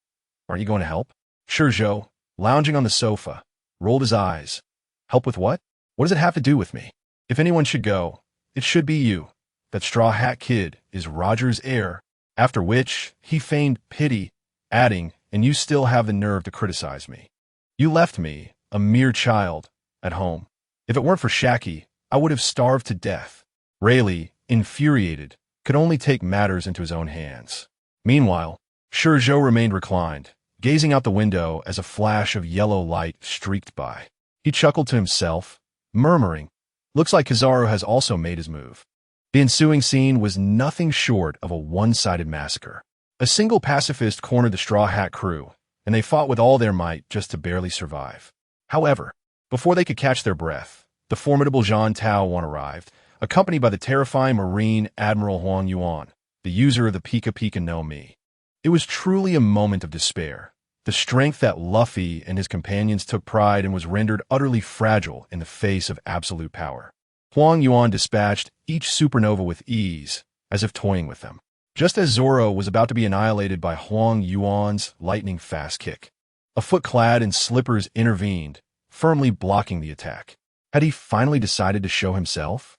Speaker 1: "Aren't you going to help?" ShiZhou, lounging on the sofa, rolled his eyes. "Help with what? What does it have to do with me? If anyone should go, it should be you. That straw hat kid is Roger's heir." After which, he feigned pity, adding, "And you still have the nerve to criticize me. You left me, a mere child, at home. If it weren't for Shaki, I would have starved to death." Rayleigh, infuriated, could only take matters into his own hands. Meanwhile, ShiZhou remained reclined, gazing out the window as a flash of yellow light streaked by. He chuckled to himself, murmuring, "Looks like Kizaru has also made his move." The ensuing scene was nothing short of a one-sided massacre. A single pacifist cornered the Straw Hat crew, and they fought with all their might just to barely survive. However, before they could catch their breath, the formidable Zhang Taowan arrived, accompanied by the terrifying Marine Admiral Huang Yuan, the user of the Pika Pika no Mi. It was truly a moment of despair. The strength that Luffy and his companions took pride in was rendered utterly fragile in the face of absolute power. Huang Yuan dispatched each supernova with ease, as if toying with them, just as Zoro was about to be annihilated by Huang Yuan's lightning-fast kick. A foot clad in slippers intervened, firmly blocking the attack. Had he finally decided to show himself?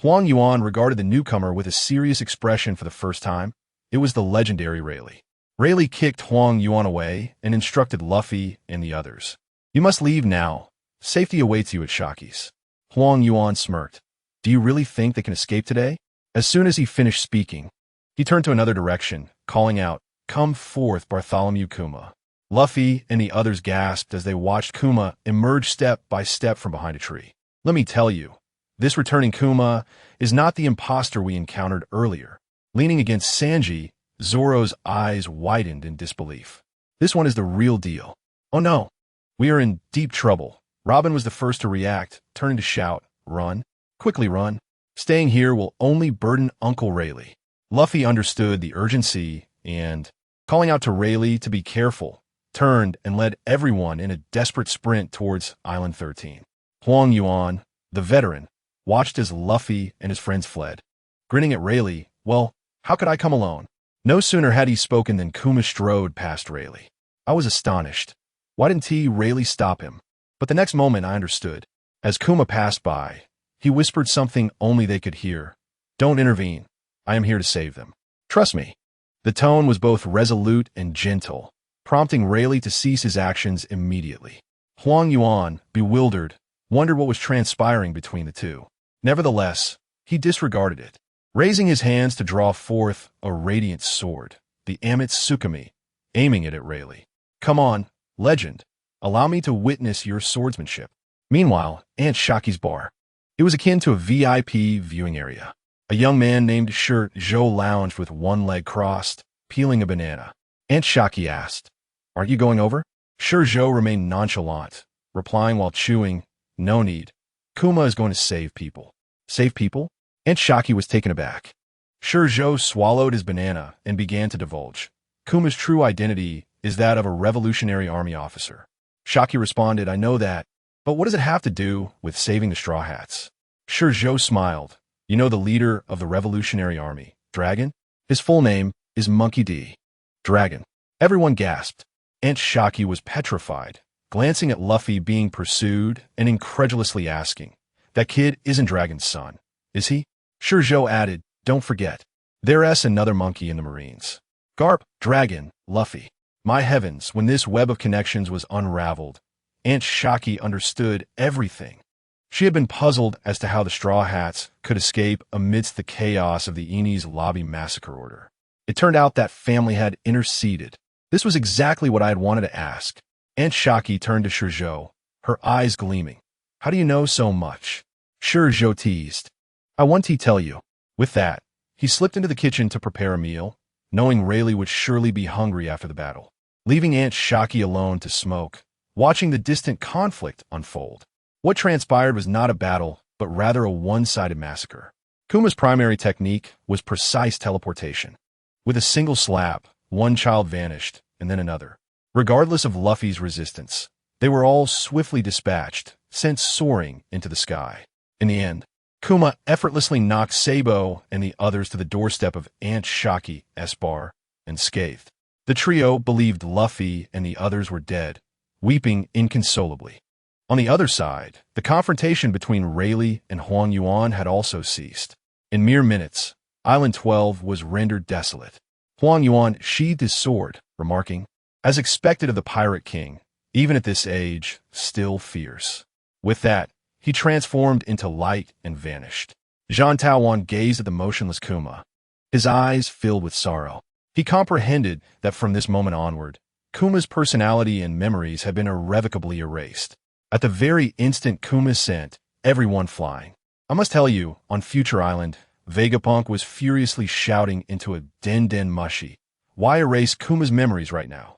Speaker 1: Huang Yuan regarded the newcomer with a serious expression for the first time. It was the legendary Rayleigh. Rayleigh kicked Huang Yuan away and instructed Luffy and the others. "You must leave now. Safety awaits you at Shaki's." Huang Yuan smirked. "Do you really think they can escape today?" As soon as he finished speaking, he turned to another direction, calling out, "Come forth, Bartholomew Kuma." Luffy and the others gasped as they watched Kuma emerge step by step from behind a tree. Let me tell you, this returning Kuma is not the imposter we encountered earlier. Leaning against Sanji, Zoro's eyes widened in disbelief. This one is the real deal. "Oh no, we are in deep trouble." Robin was the first to react, turning to shout, "Run! Quickly run! Staying here will only burden Uncle Rayleigh." Luffy understood the urgency and, calling out to Rayleigh to be careful, turned and led everyone in a desperate sprint towards Island 13. Huang Yuan, the veteran, watched as Luffy and his friends fled. Grinning at Rayleigh, "Well, how could I come alone? No sooner had he spoken than Kuma strode past Rayleigh. I was astonished. Why didn't Rayleigh stop him? But the next moment I understood. As Kuma passed by, he whispered something only they could hear. Don't intervene. I am here to save them. Trust me. The tone was both resolute and gentle, prompting Rayleigh to cease his actions immediately. Huang Yuan, bewildered, wondered what was transpiring between the two. Nevertheless, he disregarded it, raising his hands to draw forth a radiant sword, the Tsukami, aiming it at Rayleigh. Come on, legend. Allow me to witness your swordsmanship. Meanwhile, Aunt Shaki's bar. It was akin to a VIP viewing area. A young man named ShiZhou lounged with one leg crossed, peeling a banana. Aunt Shaki asked, Aren't you going over? ShiZhou remained nonchalant, replying while chewing, No need. Kuma is going to save people. Save people? Aunt Shaki was taken aback. ShiZhou swallowed his banana and began to divulge. Kuma's true identity is that of a Revolutionary Army officer. Shaki responded, I know that, but what does it have to do with saving the Straw Hats? ShiZhou smiled. You know the leader of the Revolutionary Army, Dragon? His full name is Monkey D. Dragon. Everyone gasped. Aunt Shaki was petrified, glancing at Luffy being pursued and incredulously asking, That kid isn't Dragon's son, is he? ShiZhou added, Don't forget, there's another monkey in the Marines. Garp, Dragon, Luffy. My heavens, when this web of connections was unraveled, Aunt Shaki understood everything. She had been puzzled as to how the Straw Hats could escape amidst the chaos of the Enies Lobby massacre order. It turned out that family had interceded. This was exactly what I had wanted to ask. Aunt Shaki turned to ShiZhou, her eyes gleaming. How do you know so much? ShiZhou teased. I want to tell you. With that, he slipped into the kitchen to prepare a meal, knowing Rayleigh would surely be hungry after the battle, leaving Aunt Shaki alone to smoke, watching the distant conflict unfold. What transpired was not a battle, but rather a one-sided massacre. Kuma's primary technique was precise teleportation. With a single slap, one child vanished, and then another. Regardless of Luffy's resistance, they were all swiftly dispatched, sent soaring into the sky. In the end, Kuma effortlessly knocked Sabo and the others to the doorstep of Aunt Shaki's bar, unscathed. The trio believed Luffy and the others were dead, weeping inconsolably. On the other side, the confrontation between Rayleigh and Huang Yuan had also ceased. In mere minutes, Island 12 was rendered desolate. Huang Yuan sheathed his sword, remarking, As expected of the Pirate King, even at this age, still fierce. With that, he transformed into light and vanished. Zhang Taowan gazed at the motionless Kuma, his eyes filled with sorrow. He comprehended that from this moment onward, Kuma's personality and memories had been irrevocably erased. At the very instant Kuma sent, everyone flying. I must tell you, on Future Island, Vegapunk was furiously shouting into a den mushy. Why erase Kuma's memories right now?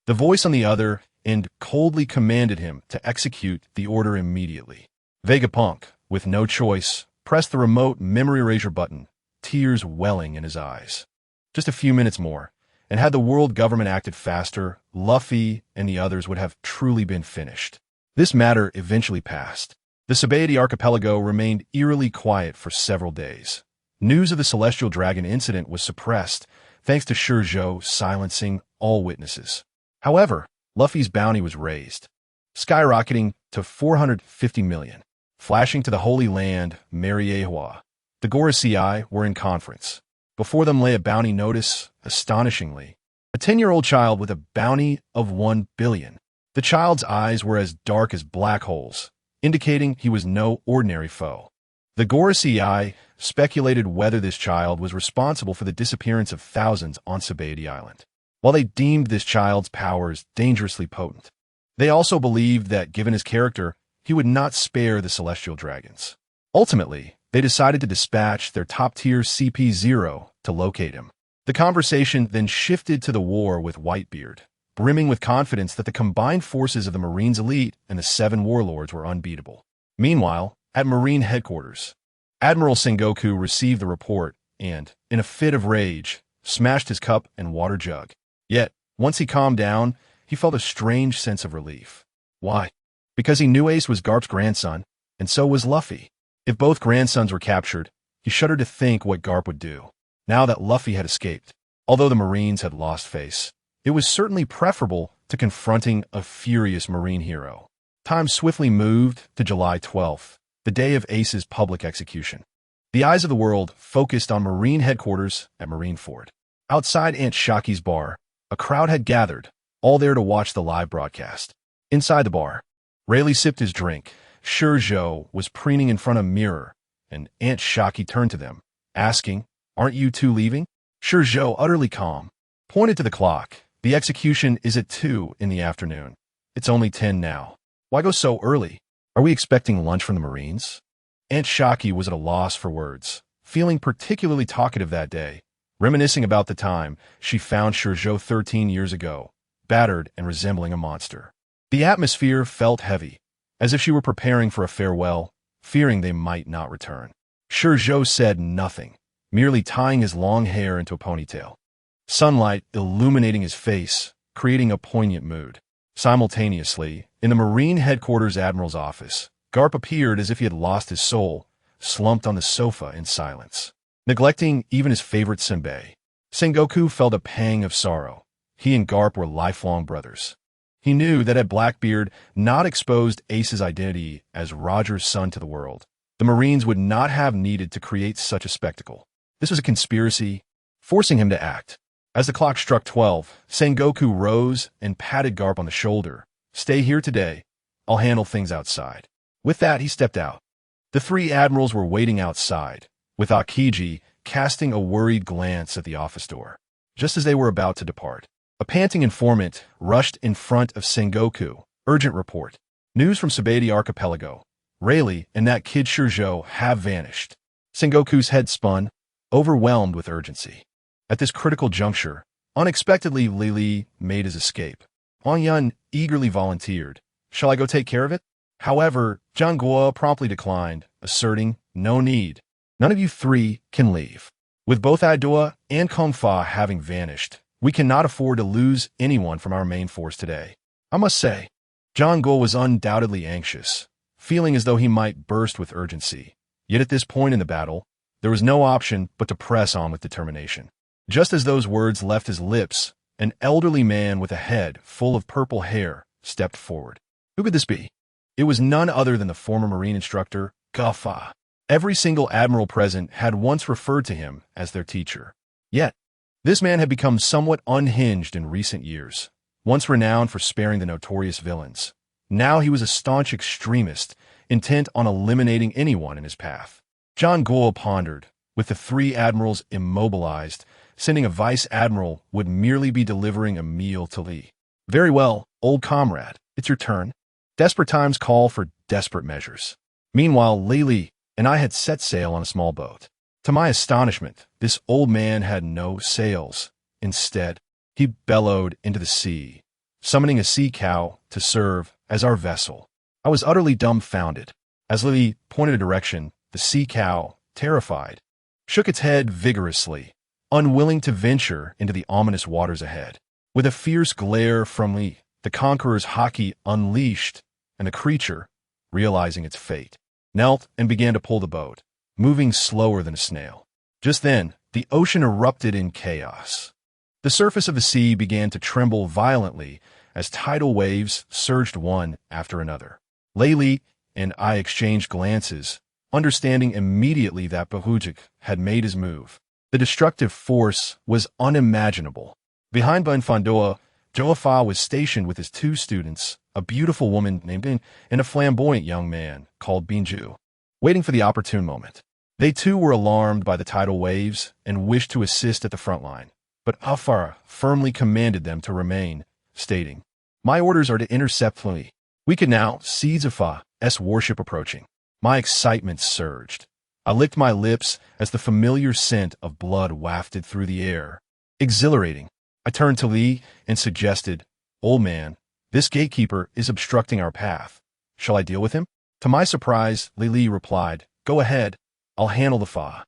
Speaker 1: The voice on the other end coldly commanded him to execute the order immediately. Vegapunk, with no choice, pressed the remote memory erasure button, tears welling in his eyes. Just a few minutes more, and had the world government acted faster, Luffy and the others would have truly been finished. This matter eventually passed. The Sabaody archipelago remained eerily quiet for several days. News of the Celestial Dragon incident was suppressed, thanks to ShiZhou silencing all witnesses. However, Luffy's bounty was raised, skyrocketing to 450 million. Flashing to the Holy Land, Mariehua, the Gorosei were in conference. Before them lay a bounty notice, astonishingly. A 10-year-old child with a bounty of 1 billion. The child's eyes were as dark as black holes, indicating he was no ordinary foe. The Gorosei speculated whether this child was responsible for the disappearance of thousands on Sabaody Island, while they deemed this child's powers dangerously potent. They also believed that, given his character, he would not spare the Celestial Dragons. Ultimately, they decided to dispatch their top-tier CP0 to locate him. The conversation then shifted to the war with Whitebeard, brimming with confidence that the combined forces of the Marines elite and the 7 warlords were unbeatable. Meanwhile, at Marine headquarters, Admiral Sengoku received the report and, in a fit of rage, smashed his cup and water jug. Yet, once he calmed down, he felt a strange sense of relief. Why? Because he knew Ace was Garp's grandson, and so was Luffy. If both grandsons were captured, he shuddered to think what Garp would do, now that Luffy had escaped. Although the Marines had lost face, it was certainly preferable to confronting a furious Marine hero. Time swiftly moved to July 12th, the day of Ace's public execution. The eyes of the world focused on Marine headquarters at Marineford. Outside Aunt Shaki's bar, a crowd had gathered, all there to watch the live broadcast. Inside the bar, Rayleigh sipped his drink. ShiZhou was preening in front of a mirror, and Aunt Shaki turned to them, asking, "Aren't you two leaving?" ShiZhou, utterly calm, pointed to the clock. "The execution is at 2 in the afternoon. It's only 10 now. Why go so early? Are we expecting lunch from the Marines?" Aunt Shaki was at a loss for words, feeling particularly talkative that day, reminiscing about the time she found ShiZhou 13 years ago, battered and resembling a monster. The atmosphere felt heavy, as if she were preparing for a farewell, fearing they might not return. ShiZhou said nothing, merely tying his long hair into a ponytail. Sunlight illuminating his face, creating a poignant mood. Simultaneously, in the Marine Headquarters Admiral's office, Garp appeared as if he had lost his soul, slumped on the sofa in silence, neglecting even his favorite senbei. Sengoku felt a pang of sorrow. He and Garp were lifelong brothers. He knew that had Blackbeard not exposed Ace's identity as Roger's son to the world, the Marines would not have needed to create such a spectacle. This was a conspiracy, forcing him to act. As the clock struck 12, Sengoku rose and patted Garp on the shoulder. "Stay here today. I'll handle things outside." With that, he stepped out. The three admirals were waiting outside, with Akiji casting a worried glance at the office door. Just as they were about to depart, a panting informant rushed in front of Sengoku. "Urgent report. News from Sabedi Archipelago. Rayleigh and that kid ShiZhou have vanished." Sengoku's head spun, overwhelmed with urgency. At this critical juncture, unexpectedly Lili made his escape. Huang Yun eagerly volunteered. "Shall I go take care of it?" However, Zhang Guo promptly declined, asserting, "No need. None of you three can leave. With both Aidua and Kongfa having vanished, we cannot afford to lose anyone from our main force today." I must say, Zhang Guo was undoubtedly anxious, feeling as though he might burst with urgency. Yet at this point in the battle, there was no option but to press on with determination. Just as those words left his lips, an elderly man with a head full of purple hair stepped forward. Who could this be? It was none other than the former Marine instructor, Kongfa. Every single admiral present had once referred to him as their teacher. Yet, this man had become somewhat unhinged in recent years. Once renowned for sparing the notorious villains, now he was a staunch extremist, intent on eliminating anyone in his path. Zhang Guo pondered. With the three admirals immobilized, sending a vice admiral would merely be delivering a meal to Li. "Very well, old comrade, it's your turn." Desperate times call for desperate measures. Meanwhile, Lili and I had set sail on a small boat. To my astonishment, this old man had no sails. Instead, he bellowed into the sea, summoning a sea cow to serve as our vessel. I was utterly dumbfounded. As Lili pointed a direction, the sea cow, terrified, shook its head vigorously, unwilling to venture into the ominous waters ahead. With a fierce glare from Li, the conqueror's haki unleashed, and the creature, realizing its fate, knelt and began to pull the boat, moving slower than a snail. Just then, the ocean erupted in chaos. The surface of the sea began to tremble violently as tidal waves surged one after another. Lili and I exchanged glances, understanding immediately that Bahujik had made his move. The destructive force was unimaginable. Behind Banfandoa, Joafa was stationed with his two students, a beautiful woman named Bin and a flamboyant young man called Binju, waiting for the opportune moment. They too were alarmed by the tidal waves and wished to assist at the front line, but Afara firmly commanded them to remain, stating, "My orders are to intercept Li. We could now see Zafa's warship approaching." My excitement surged. I licked my lips as the familiar scent of blood wafted through the air. Exhilarating. I turned to Li and suggested, "Old man, this gatekeeper is obstructing our path. Shall I deal with him?" To my surprise, Li replied, "Go ahead. I'll handle the Fa."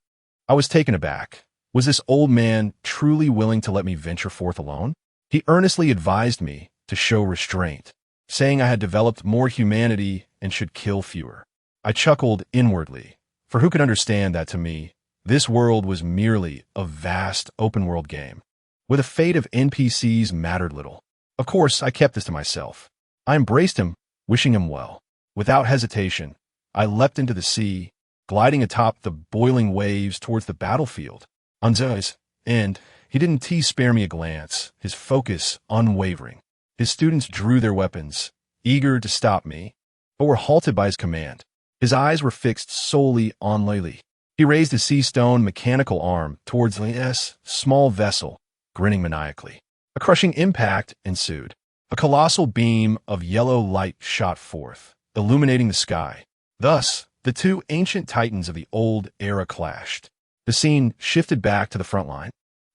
Speaker 1: I was taken aback. Was this old man truly willing to let me venture forth alone? He earnestly advised me to show restraint, saying I had developed more humanity and should kill fewer. I chuckled inwardly, for who could understand that to me, this world was merely a vast open-world game. where the fate of NPCs mattered little. Of course, I kept this to myself. I embraced him, wishing him well. Without hesitation, I leapt into the sea, gliding atop the boiling waves towards the battlefield. On Zai's end, he didn't spare me a glance, his focus unwavering. His students drew their weapons, eager to stop me, but were halted by his command. His eyes were fixed solely on Lily. He raised his sea-stone mechanical arm towards Lily's small vessel, grinning maniacally. A crushing impact ensued. A colossal beam of yellow light shot forth, illuminating the sky. Thus, the two ancient titans of the old era clashed. The scene shifted back to the front line.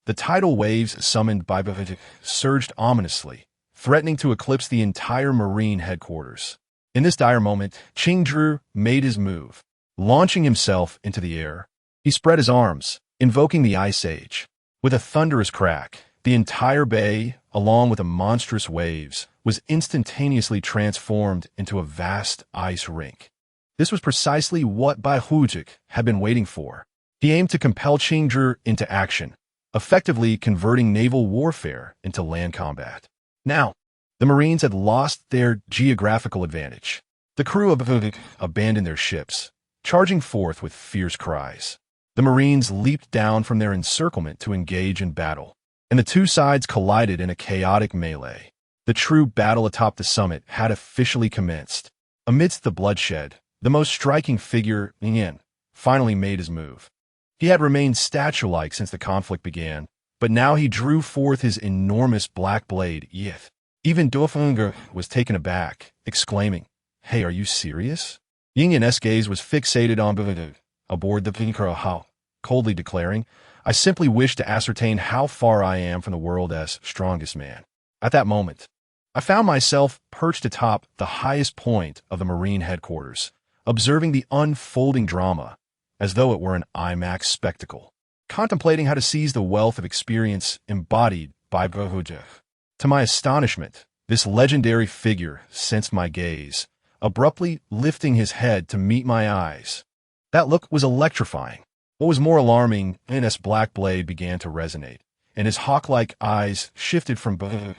Speaker 1: The tidal waves summoned by Bahujuk surged ominously, threatening to eclipse the entire Marine headquarters. In this dire moment, ShiZhou made his move. Launching himself into the air, he spread his arms, invoking the Ice Age. With a thunderous crack, the entire bay, along with the monstrous waves, was instantaneously transformed into a vast ice rink. This was precisely what Bahujuk had been waiting for. He aimed to compel ShiZhou into action, effectively converting naval warfare into land combat. Now, the Marines had lost their geographical advantage. The crew of Bahujuk abandoned their ships, charging forth with fierce cries. The Marines leaped down from their encirclement to engage in battle, and the two sides collided in a chaotic melee. The true battle atop the summit had officially commenced. Amidst the bloodshed, the most striking figure, Yin, finally made his move. He had remained statue-like since the conflict began, but now he drew forth his enormous black blade, Yith. Even Dofeng'er was taken aback, exclaiming, "Hey, are you serious?" Yin's gaze was fixated on Bahujuk aboard the Pinkara Hao, coldly declaring, "I simply wish to ascertain how far I am from the world's strongest man." At that moment, I found myself perched atop the highest point of the Marine headquarters, observing the unfolding drama as though it were an IMAX spectacle, contemplating how to seize the wealth of experience embodied by Bahujuk. To my astonishment, this legendary figure sensed my gaze, abruptly lifting his head to meet my eyes. That look was electrifying. What was more alarming, Yin's black blade began to resonate, and his hawk-like eyes shifted from Bahujuk,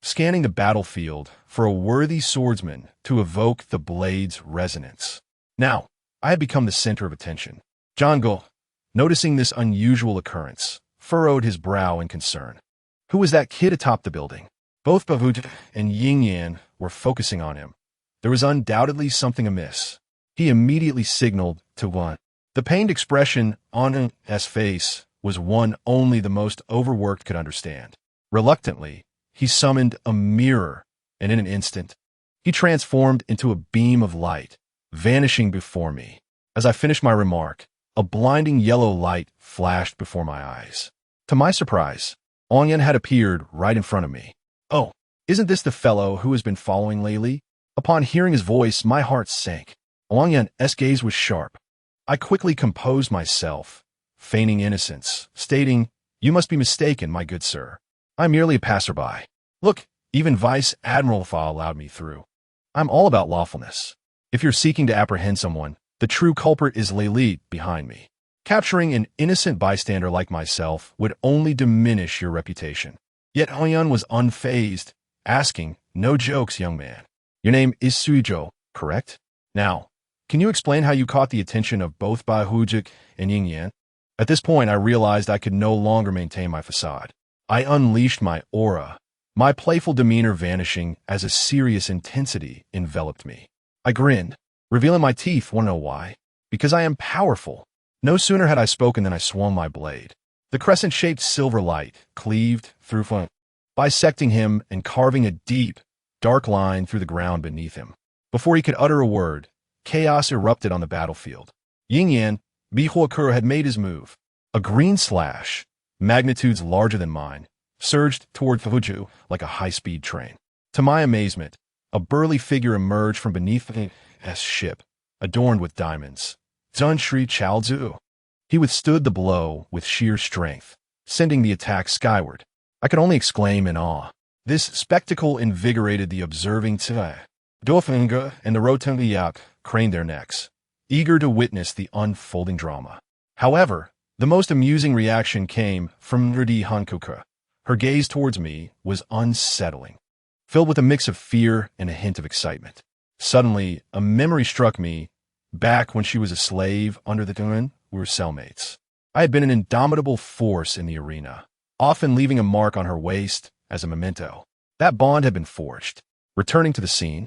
Speaker 1: scanning the battlefield for a worthy swordsman to evoke the blade's resonance. Now, I had become the center of attention. Zhang, noticing this unusual occurrence, furrowed his brow in concern. Who was that kid atop the building? Both Bahujuk and Yin were focusing on him. There was undoubtedly something amiss. He immediately signaled to one. The pained expression on his face was one only the most overworked could understand. Reluctantly, he summoned a mirror, and in an instant, he transformed into a beam of light, vanishing before me. As I finished my remark, a blinding yellow light flashed before my eyes. To my surprise, Ongyan had appeared right in front of me. "Oh, isn't this the fellow who has been following lately?" Upon hearing his voice, my heart sank. Ongyan's gaze was sharp. I quickly composed myself, feigning innocence, stating, "You must be mistaken, my good sir. I'm merely a passerby. Look, even Vice Admiral Fa allowed me through. I'm all about lawfulness. If you're seeking to apprehend someone, the true culprit is Lily behind me. Capturing an innocent bystander like myself would only diminish your reputation." Yet Ongyan was unfazed, asking, "No jokes, young man. Your name is ShiZhou, correct? Now, can you explain how you caught the attention of both Bahujuk and Yin?" At this point, I realized I could no longer maintain my facade. I unleashed my aura, my playful demeanor vanishing as a serious intensity enveloped me. I grinned, revealing my teeth. Want to know why? Because I am powerful. No sooner had I spoken than I swung my blade. The crescent-shaped silver light cleaved through front, bisecting him and carving a deep, dark line through the ground beneath him. Before he could utter a word, chaos erupted on the battlefield. Yin Bihuakura had made his move. A green slash, magnitudes larger than mine, surged toward Bahujuk like a high-speed train. To my amazement, a burly figure emerged from beneath the ship, adorned with diamonds. Zunshri Chaozu. He withstood the blow with sheer strength, sending the attack skyward. I could only exclaim in awe. This spectacle invigorated the observing Tsai. Dofeng'er and the Rotungiyak craned their necks, eager to witness the unfolding drama. However, the most amusing reaction came from Nrdi Hankuka. Her gaze towards me was unsettling, filled with a mix of fear and a hint of excitement. Suddenly, a memory struck me. Back when she was a slave under the Dun, we were cellmates. I had been an indomitable force in the arena, often leaving a mark on her waist as a memento. That bond had been forged. Returning to the scene,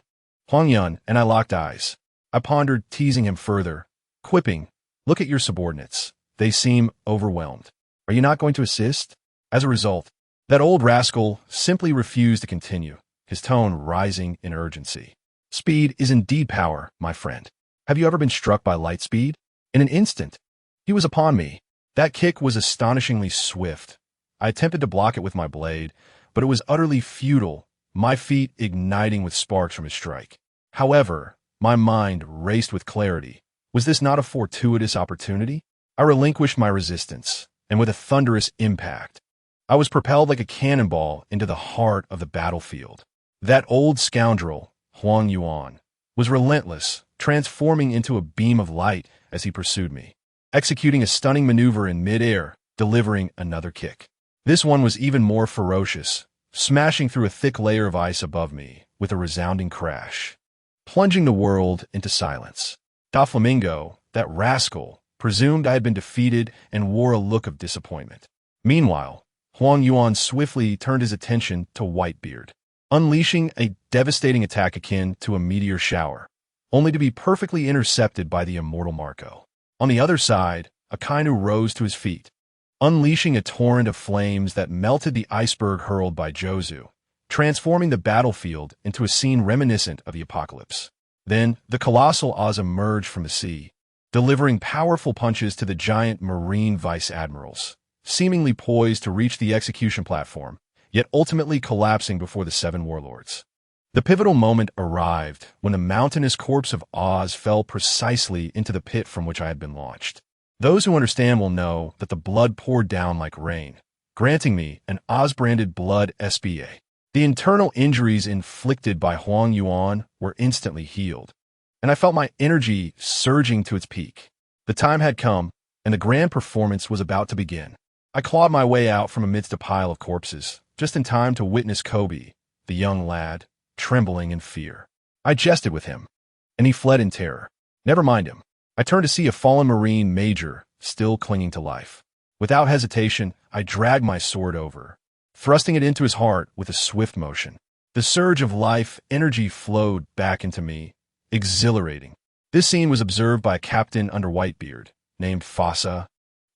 Speaker 1: Huang Yun and I locked eyes. I pondered, teasing him further, quipping, "Look at your subordinates. They seem overwhelmed. Are you not going to assist?" As a result, that old rascal simply refused to continue, his tone rising in urgency. "Speed is indeed power, my friend. Have you ever been struck by light speed?" In an instant, he was upon me. That kick was astonishingly swift. I attempted to block it with my blade, but it was utterly futile, my feet igniting with sparks from his strike. However, my mind raced with clarity. Was this not a fortuitous opportunity? I relinquished my resistance, and with a thunderous impact, I was propelled like a cannonball into the heart of the battlefield. That old scoundrel, Huang Yuan, was relentless, transforming into a beam of light as he pursued me, executing a stunning maneuver in midair, delivering another kick. This one was even more ferocious, smashing through a thick layer of ice above me with a resounding crash, plunging the world into silence. Doflamingo, that rascal, presumed I had been defeated and wore a look of disappointment. Meanwhile, Huang Yuan swiftly turned his attention to Whitebeard, unleashing a devastating attack akin to a meteor shower, only to be perfectly intercepted by the immortal Marco. On the other side, Akainu rose to his feet, unleashing a torrent of flames that melted the iceberg hurled by ShiZhou, transforming the battlefield into a scene reminiscent of the apocalypse. Then, the colossal Oz emerged from the sea, delivering powerful punches to the giant marine vice-admirals, seemingly poised to reach the execution platform, yet ultimately collapsing before the seven warlords. The pivotal moment arrived when the mountainous corpse of Oz fell precisely into the pit from which I had been launched. Those who understand will know that the blood poured down like rain, granting me an Oz-branded blood SBA. The internal injuries inflicted by Huang Yuan were instantly healed, and I felt my energy surging to its peak. The time had come, and the grand performance was about to begin. I clawed my way out from amidst a pile of corpses, just in time to witness Kobe, the young lad, trembling in fear. I jested with him, and he fled in terror. Never mind him. I turned to see a fallen Marine major still clinging to life. Without hesitation, I dragged my sword over, thrusting it into his heart with a swift motion. The surge of life energy flowed back into me, exhilarating. This scene was observed by a captain under Whitebeard, named Fossa,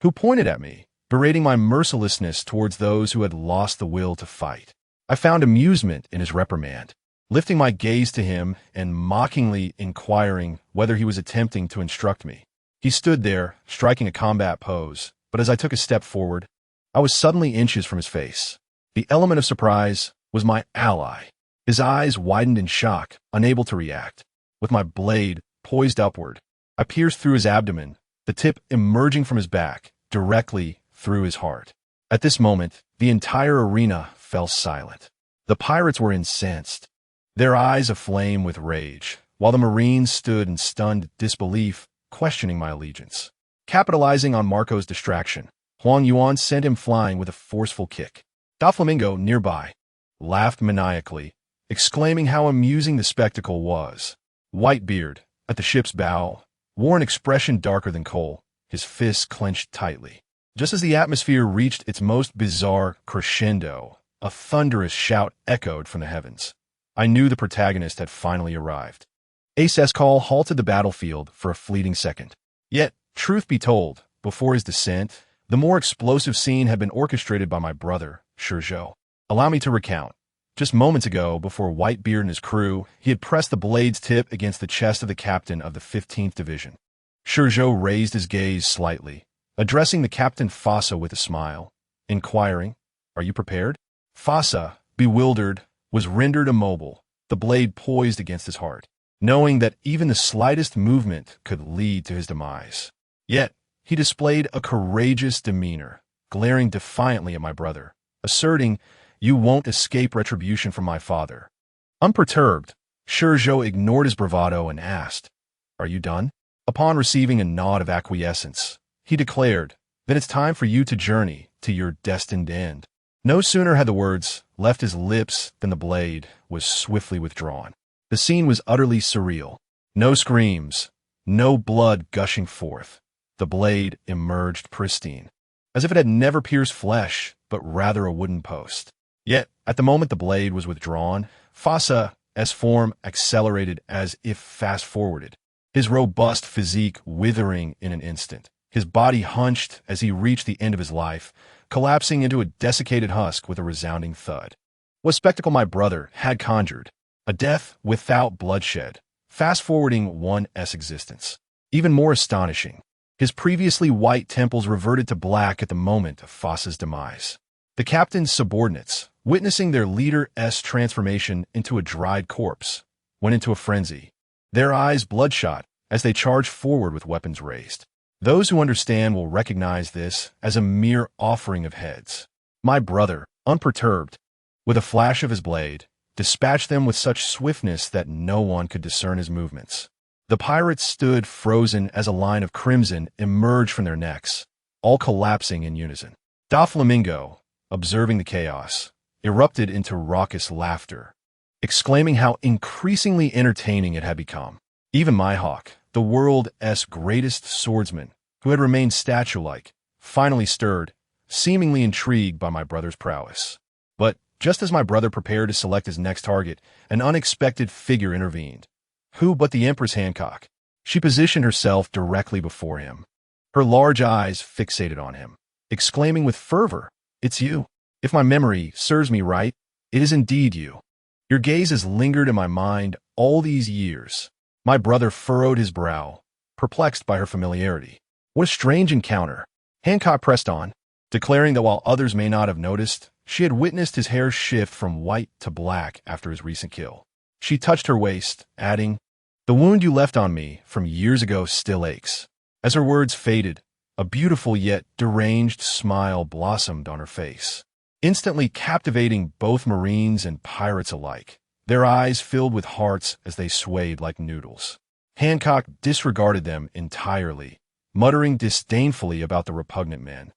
Speaker 1: who pointed at me, berating my mercilessness towards those who had lost the will to fight. I found amusement in his reprimand, lifting my gaze to him and mockingly inquiring whether he was attempting to instruct me. He stood there, striking a combat pose, but as I took a step forward, I was suddenly inches from his face. The element of surprise was my ally. His eyes widened in shock, unable to react. With my blade poised upward, I pierced through his abdomen, the tip emerging from his back, directly through his heart. At this moment, the entire arena fell silent. The pirates were incensed, their eyes aflame with rage, while the Marines stood in stunned disbelief, questioning my allegiance. Capitalizing on Marco's distraction, Huang Yuan sent him flying with a forceful kick. Doflamingo, nearby, laughed maniacally, exclaiming how amusing the spectacle was. Whitebeard, at the ship's bow, wore an expression darker than coal, his fists clenched tightly. Just as the atmosphere reached its most bizarre crescendo, a thunderous shout echoed from the heavens. I knew the protagonist had finally arrived. Ace Escall halted the battlefield for a fleeting second. Yet, truth be told, before his descent, the more explosive scene had been orchestrated by my brother, ShiZhou. Allow me to recount. Just moments ago, before Whitebeard and his crew, he had pressed the blade's tip against the chest of the captain of the 15th Division. ShiZhou raised his gaze slightly, addressing the Captain Fossa with a smile, inquiring, "Are you prepared?" Fossa, bewildered, was rendered immobile, the blade poised against his heart, knowing that even the slightest movement could lead to his demise. Yet, he displayed a courageous demeanor, glaring defiantly at my brother, asserting, "You won't escape retribution from my father." Unperturbed, ShiZhou ignored his bravado and asked, "Are you done?" Upon receiving a nod of acquiescence, he declared, "Then it's time for you to journey to your destined end." No sooner had the words left his lips than the blade was swiftly withdrawn. The scene was utterly surreal. No screams, no blood gushing forth. The blade emerged pristine, as if it had never pierced flesh, but rather a wooden post. Yet, at the moment the blade was withdrawn, Fasa's form accelerated as if fast-forwarded, his robust physique withering in an instant. His body hunched as he reached the end of his life, collapsing into a desiccated husk with a resounding thud. What spectacle my brother had conjured! A death without bloodshed, fast-forwarding one's existence. Even more astonishing, his previously white temples reverted to black at the moment of Fasa's demise. The captain's subordinates, witnessing their leader's transformation into a dried corpse, went into a frenzy, their eyes bloodshot as they charged forward with weapons raised. Those who understand will recognize this as a mere offering of heads. My brother, unperturbed, with a flash of his blade, dispatched them with such swiftness that no one could discern his movements. The pirates stood frozen as a line of crimson emerged from their necks, all collapsing in unison. Doflamingo, observing the chaos, erupted into raucous laughter, exclaiming how increasingly entertaining it had become. Even Mihawk, the world's greatest swordsman, who had remained statue-like, finally stirred, seemingly intrigued by my brother's prowess. But just as my brother prepared to select his next target, an unexpected figure intervened. Who but the Empress Hancock? She positioned herself directly before him, her large eyes fixated on him, exclaiming with fervor, "It's you. If my memory serves me right, it is indeed you. Your gaze has lingered in my mind all these years." My brother furrowed his brow, perplexed by her familiarity. What a strange encounter. Hancock pressed on, declaring that while others may not have noticed, she had witnessed his hair shift from white to black after his recent kill. She touched her waist, adding, "The wound you left on me from years ago still aches." As her words faded, a beautiful yet deranged smile blossomed on her face, instantly captivating both Marines and pirates alike. Their eyes filled with hearts as they swayed like noodles. Hancock disregarded them entirely, muttering disdainfully about the repugnant men,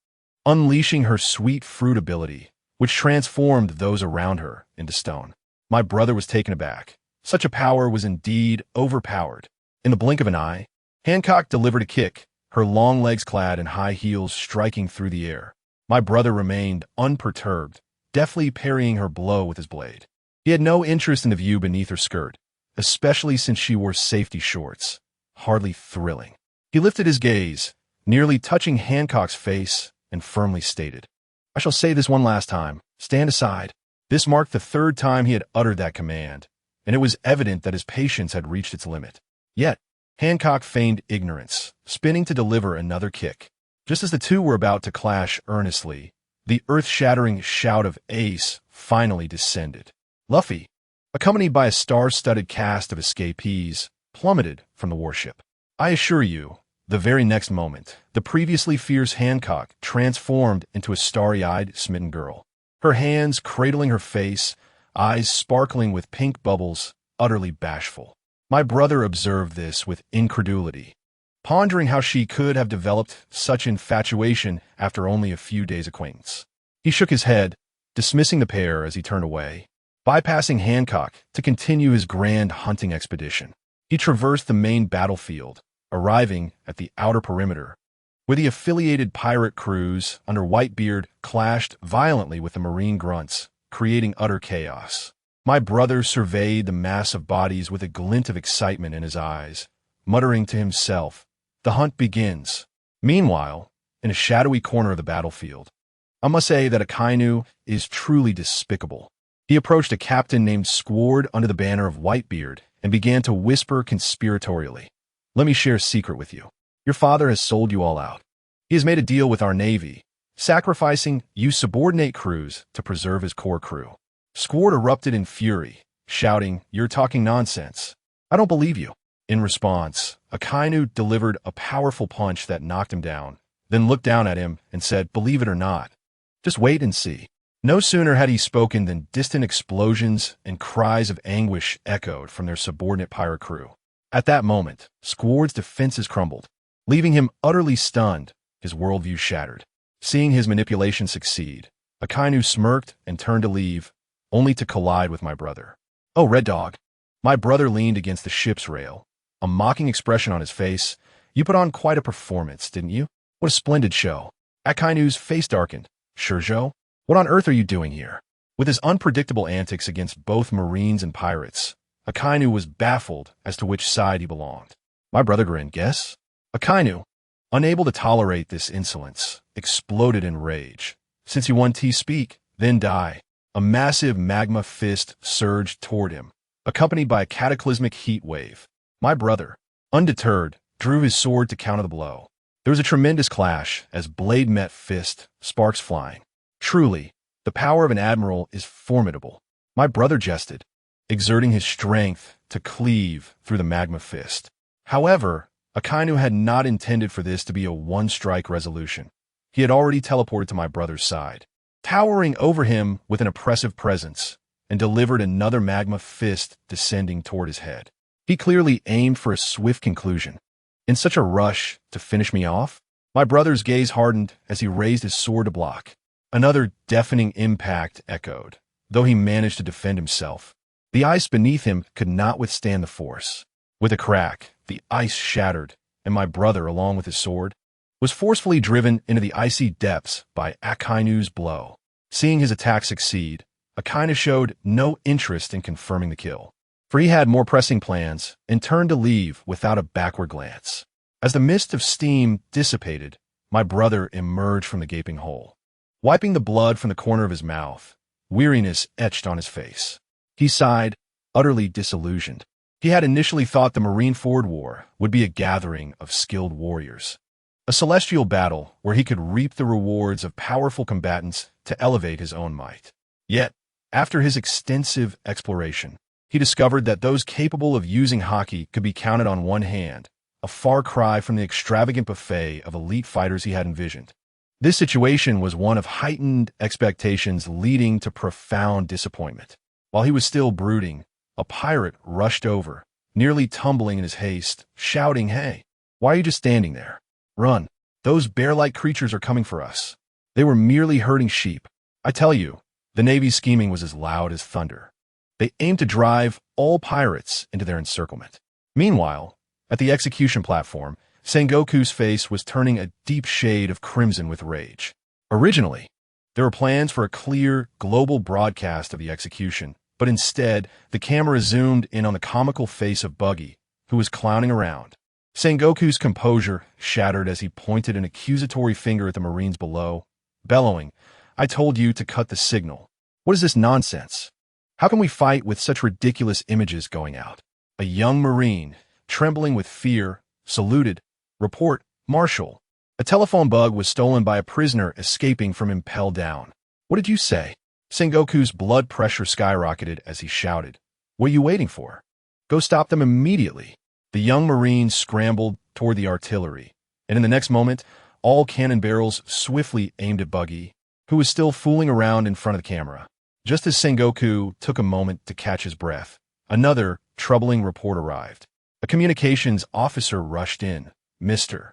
Speaker 1: unleashing her sweet fruit ability, which transformed those around her into stone. My brother was taken aback. Such a power was indeed overpowered. In the blink of an eye, Hancock delivered a kick, her long legs clad in high heels striking through the air. My brother remained unperturbed, deftly parrying her blow with his blade. He had no interest in the view beneath her skirt, especially since she wore safety shorts, hardly thrilling. He lifted his gaze, nearly touching Hancock's face, and firmly stated, "I shall say this one last time. Stand aside." This marked the third time he had uttered that command, and it was evident that his patience had reached its limit. Yet, Hancock feigned ignorance, spinning to deliver another kick. Just as the two were about to clash earnestly, the earth-shattering shout of "Ace" finally descended. Luffy, accompanied by a star-studded cast of escapees, plummeted from the warship. I assure you, the very next moment, the previously fierce Hancock transformed into a starry-eyed, smitten girl. Her hands cradling her face, eyes sparkling with pink bubbles, utterly bashful. My brother observed this with incredulity, pondering how she could have developed such infatuation after only a few days' acquaintance. He shook his head, dismissing the pair as he turned away, bypassing Hancock to continue his grand hunting expedition. He traversed the main battlefield, arriving at the outer perimeter, where the affiliated pirate crews under Whitebeard clashed violently with the Marine grunts, creating utter chaos. My brother surveyed the mass of bodies with a glint of excitement in his eyes, muttering to himself, "The hunt begins." Meanwhile, in a shadowy corner of the battlefield, I must say that Akainu is truly despicable. He approached a captain named Squard under the banner of Whitebeard and began to whisper conspiratorially, "Let me share a secret with you. Your father has sold you all out. He has made a deal with our Navy, sacrificing you subordinate crews to preserve his core crew." Squard erupted in fury, shouting, "You're talking nonsense. I don't believe you." In response, Akainu delivered a powerful punch that knocked him down, then looked down at him and said, "Believe it or not, just wait and see." No sooner had he spoken than distant explosions and cries of anguish echoed from their subordinate pirate crew. At that moment, Squard's defenses crumbled, leaving him utterly stunned, his worldview shattered. Seeing his manipulation succeed, Akainu smirked and turned to leave, only to collide with my brother. "Oh, Red Dog." My brother leaned against the ship's rail, a mocking expression on his face. "You put on quite a performance, didn't you? What a splendid show." Akainu's face darkened. "ShiZhou, what on earth are you doing here?" With his unpredictable antics against both Marines and pirates, Akainu was baffled as to which side he belonged. My brother grinned. "Guess?" Akainu, unable to tolerate this insolence, exploded in rage. "Since you want to speak, then die." A massive magma fist surged toward him, accompanied by a cataclysmic heat wave. My brother, undeterred, drew his sword to counter the blow. There was a tremendous clash as blade met fist, sparks flying. Truly, the power of an admiral is formidable. My brother jested, exerting his strength to cleave through the magma fist. However, Akainu had not intended for this to be a one-strike resolution. He had already teleported to my brother's side, towering over him with an oppressive presence, and delivered another magma fist descending toward his head. He clearly aimed for a swift conclusion. In such a rush to finish me off? My brother's gaze hardened as he raised his sword to block. Another deafening impact echoed, though he managed to defend himself. The ice beneath him could not withstand the force. With a crack, the ice shattered, and my brother, along with his sword, was forcefully driven into the icy depths by Akainu's blow. Seeing his attack succeed, Akainu showed no interest in confirming the kill, for he had more pressing plans and turned to leave without a backward glance. As the mist of steam dissipated, my brother emerged from the gaping hole. Wiping the blood from the corner of his mouth, weariness etched on his face. He sighed, utterly disillusioned. He had initially thought the Marineford War would be a gathering of skilled warriors, a celestial battle where he could reap the rewards of powerful combatants to elevate his own might. Yet, after his extensive exploration, he discovered that those capable of using haki could be counted on one hand, a far cry from the extravagant buffet of elite fighters he had envisioned. This situation was one of heightened expectations leading to profound disappointment. While he was still brooding, a pirate rushed over, nearly tumbling in his haste, shouting, "Hey, why are you just standing there? Run! Those bear-like creatures are coming for us." They were merely herding sheep. I tell you, the Navy's scheming was as loud as thunder. They aimed to drive all pirates into their encirclement. Meanwhile, at the execution platform, Sengoku's face was turning a deep shade of crimson with rage. Originally, there were plans for a clear, global broadcast of the execution, but instead, the camera zoomed in on the comical face of Buggy, who was clowning around. Sengoku's composure shattered as he pointed an accusatory finger at the Marines below, bellowing, "I told you to cut the signal. What is this nonsense? How can we fight with such ridiculous images going out?" A young Marine, trembling with fear, saluted, "Report, Marshal. A telephone bug was stolen by a prisoner escaping from impel down." "What did you say?" Sengoku's blood pressure skyrocketed as he shouted, "What are you waiting for? Go stop them immediately." The young Marine scrambled toward the artillery, and in the next moment, all cannon barrels swiftly aimed at Buggy, who was still fooling around in front of the camera. Just as Sengoku took a moment to catch his breath, another troubling report arrived. A communications officer rushed in. "Mr.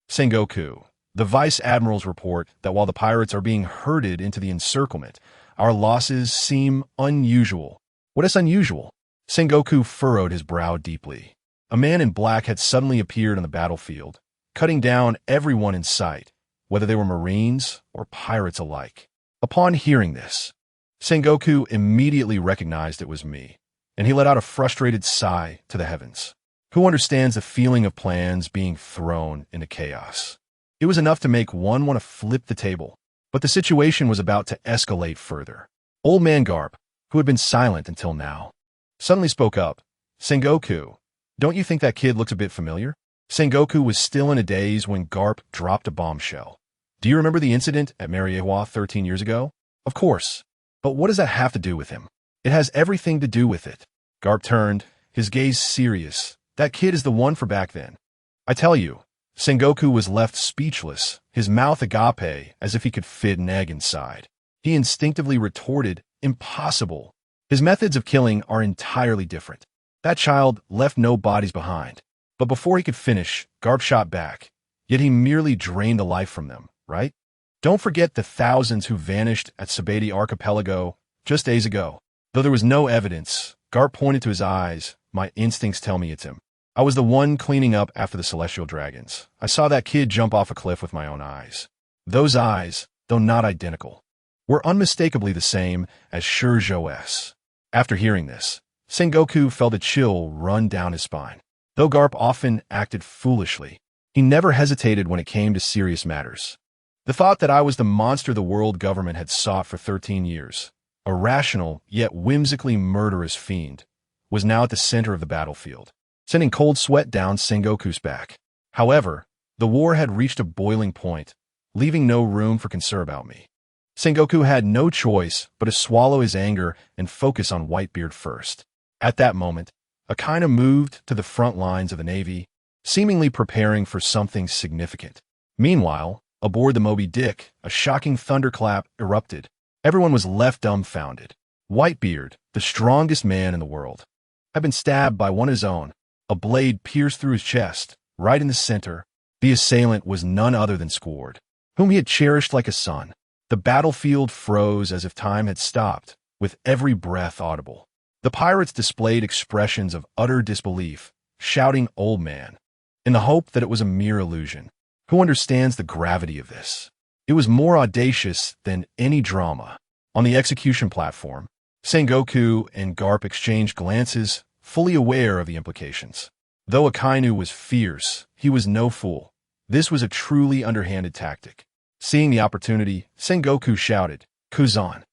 Speaker 1: Sengoku, the Vice Admiral's report that while the pirates are being herded into the encirclement, our losses seem unusual." "What is unusual?" Sengoku furrowed his brow deeply. A man in black had suddenly appeared on the battlefield, cutting down everyone in sight, whether they were Marines or pirates alike. Upon hearing this, Sengoku immediately recognized it was me, and he let out a frustrated sigh to the heavens. Who understands the feeling of plans being thrown into chaos? It was enough to make one want to flip the table, but the situation was about to escalate further. Old man Garp, who had been silent until now, suddenly spoke up. "Sengoku, don't you think that kid looks a bit familiar?" Sengoku was still in a daze when Garp dropped a bombshell. "Do you remember the incident at Mariewa 13 years ago?" "Of course. But what does that have to do with him?" "It has everything to do with it." Garp turned, his gaze serious. "That kid is the one for back then. I tell you." Sengoku was left speechless, his mouth agape as if he could fit an egg inside. He instinctively retorted, "Impossible. His methods of killing are entirely different. That child left no bodies behind." But before he could finish, Garp shot back. "Yet he merely drained the life from them, right?" Don't forget the thousands who vanished at Sabeti Archipelago just days ago. Though there was no evidence, Garp pointed to his eyes. My instincts tell me it's him. I was the one cleaning up after the celestial dragons. I saw that kid jump off a cliff with my own eyes. Those eyes, though not identical, were unmistakably the same as ShiZhou's. After hearing this, Sengoku felt a chill run down his spine. Though Garp often acted foolishly, he never hesitated when it came to serious matters. The thought that I was the monster the world government had sought for 13 years, a rational yet whimsically murderous fiend, was now at the center of the battlefield, sending cold sweat down Sengoku's back. However, the war had reached a boiling point, leaving no room for concern about me. Sengoku had no choice but to swallow his anger and focus on Whitebeard first. At that moment, Akainu moved to the front lines of the Navy, seemingly preparing for something significant. Meanwhile, aboard the Moby Dick, a shocking thunderclap erupted. Everyone was left dumbfounded. Whitebeard, the strongest man in the world, had been stabbed by one of his own. A blade pierced through his chest, right in the center. The assailant was none other than Squard, whom he had cherished like a son. The battlefield froze as if time had stopped, with every breath audible. The pirates displayed expressions of utter disbelief, shouting "Old man," in the hope that it was a mere illusion. Who understands the gravity of this? It was more audacious than any drama. On the execution platform, Sengoku and Garp exchanged glances, fully aware of the implications. Though Akainu was fierce, he was no fool. This was a truly underhanded tactic. Seeing the opportunity, Sengoku shouted, "Kuzan!"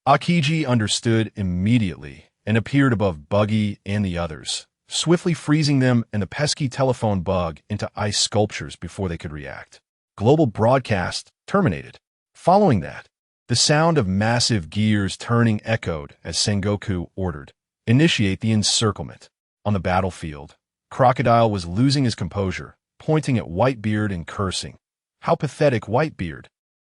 Speaker 1: Akiji understood immediately and appeared above Buggy and the others, swiftly freezing them and the pesky telephone bug into ice sculptures before they could react. Global broadcast terminated. Following that, the sound of massive gears turning echoed as Sengoku ordered, "Initiate the encirclement." On the battlefield, Crocodile was losing his composure, pointing at Whitebeard and cursing. "How pathetic, Whitebeard!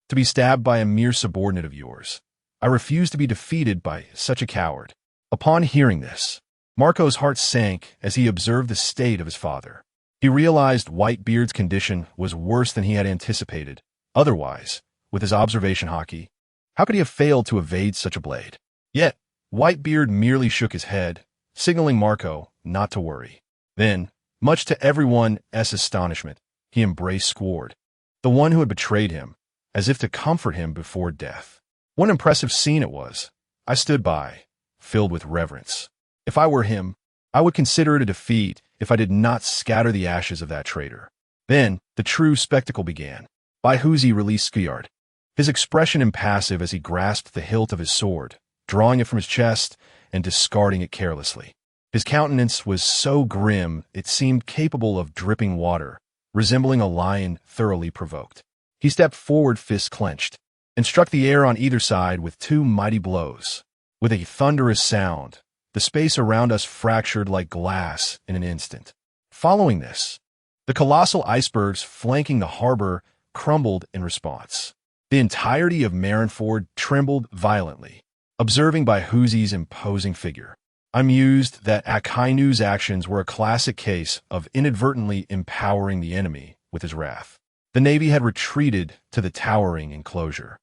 Speaker 1: To be stabbed by a mere subordinate of yours. I refuse to be defeated by such a coward." Upon hearing this, Marco's heart sank as he observed the state of his father. He realized Whitebeard's condition was worse than he had anticipated. Otherwise, with his observation hockey, how could he have failed to evade such a blade? Yet, Whitebeard merely shook his head, signaling Marco not to worry. Then, much to everyone's astonishment, he embraced Squard, the one who had betrayed him, as if to comfort him before death. What an impressive scene it was. I stood by, filled with reverence. If I were him, I would consider it a defeat if I did not scatter the ashes of that traitor. Then, the true spectacle began. Baihuzi released Squard, his expression impassive as he grasped the hilt of his sword, drawing it from his chest and discarding it carelessly. His countenance was so grim it seemed capable of dripping water, resembling a lion thoroughly provoked. He stepped forward, fists clenched, and struck the air on either side with two mighty blows. With a thunderous sound, the space around us fractured like glass in an instant. Following this, the colossal icebergs flanking the harbor crumbled in response. The entirety of Marineford trembled violently, observing Baihuzi's imposing figure. I mused that Akainu's actions were a classic case of inadvertently empowering the enemy with his wrath. The Navy had retreated to the towering enclosure,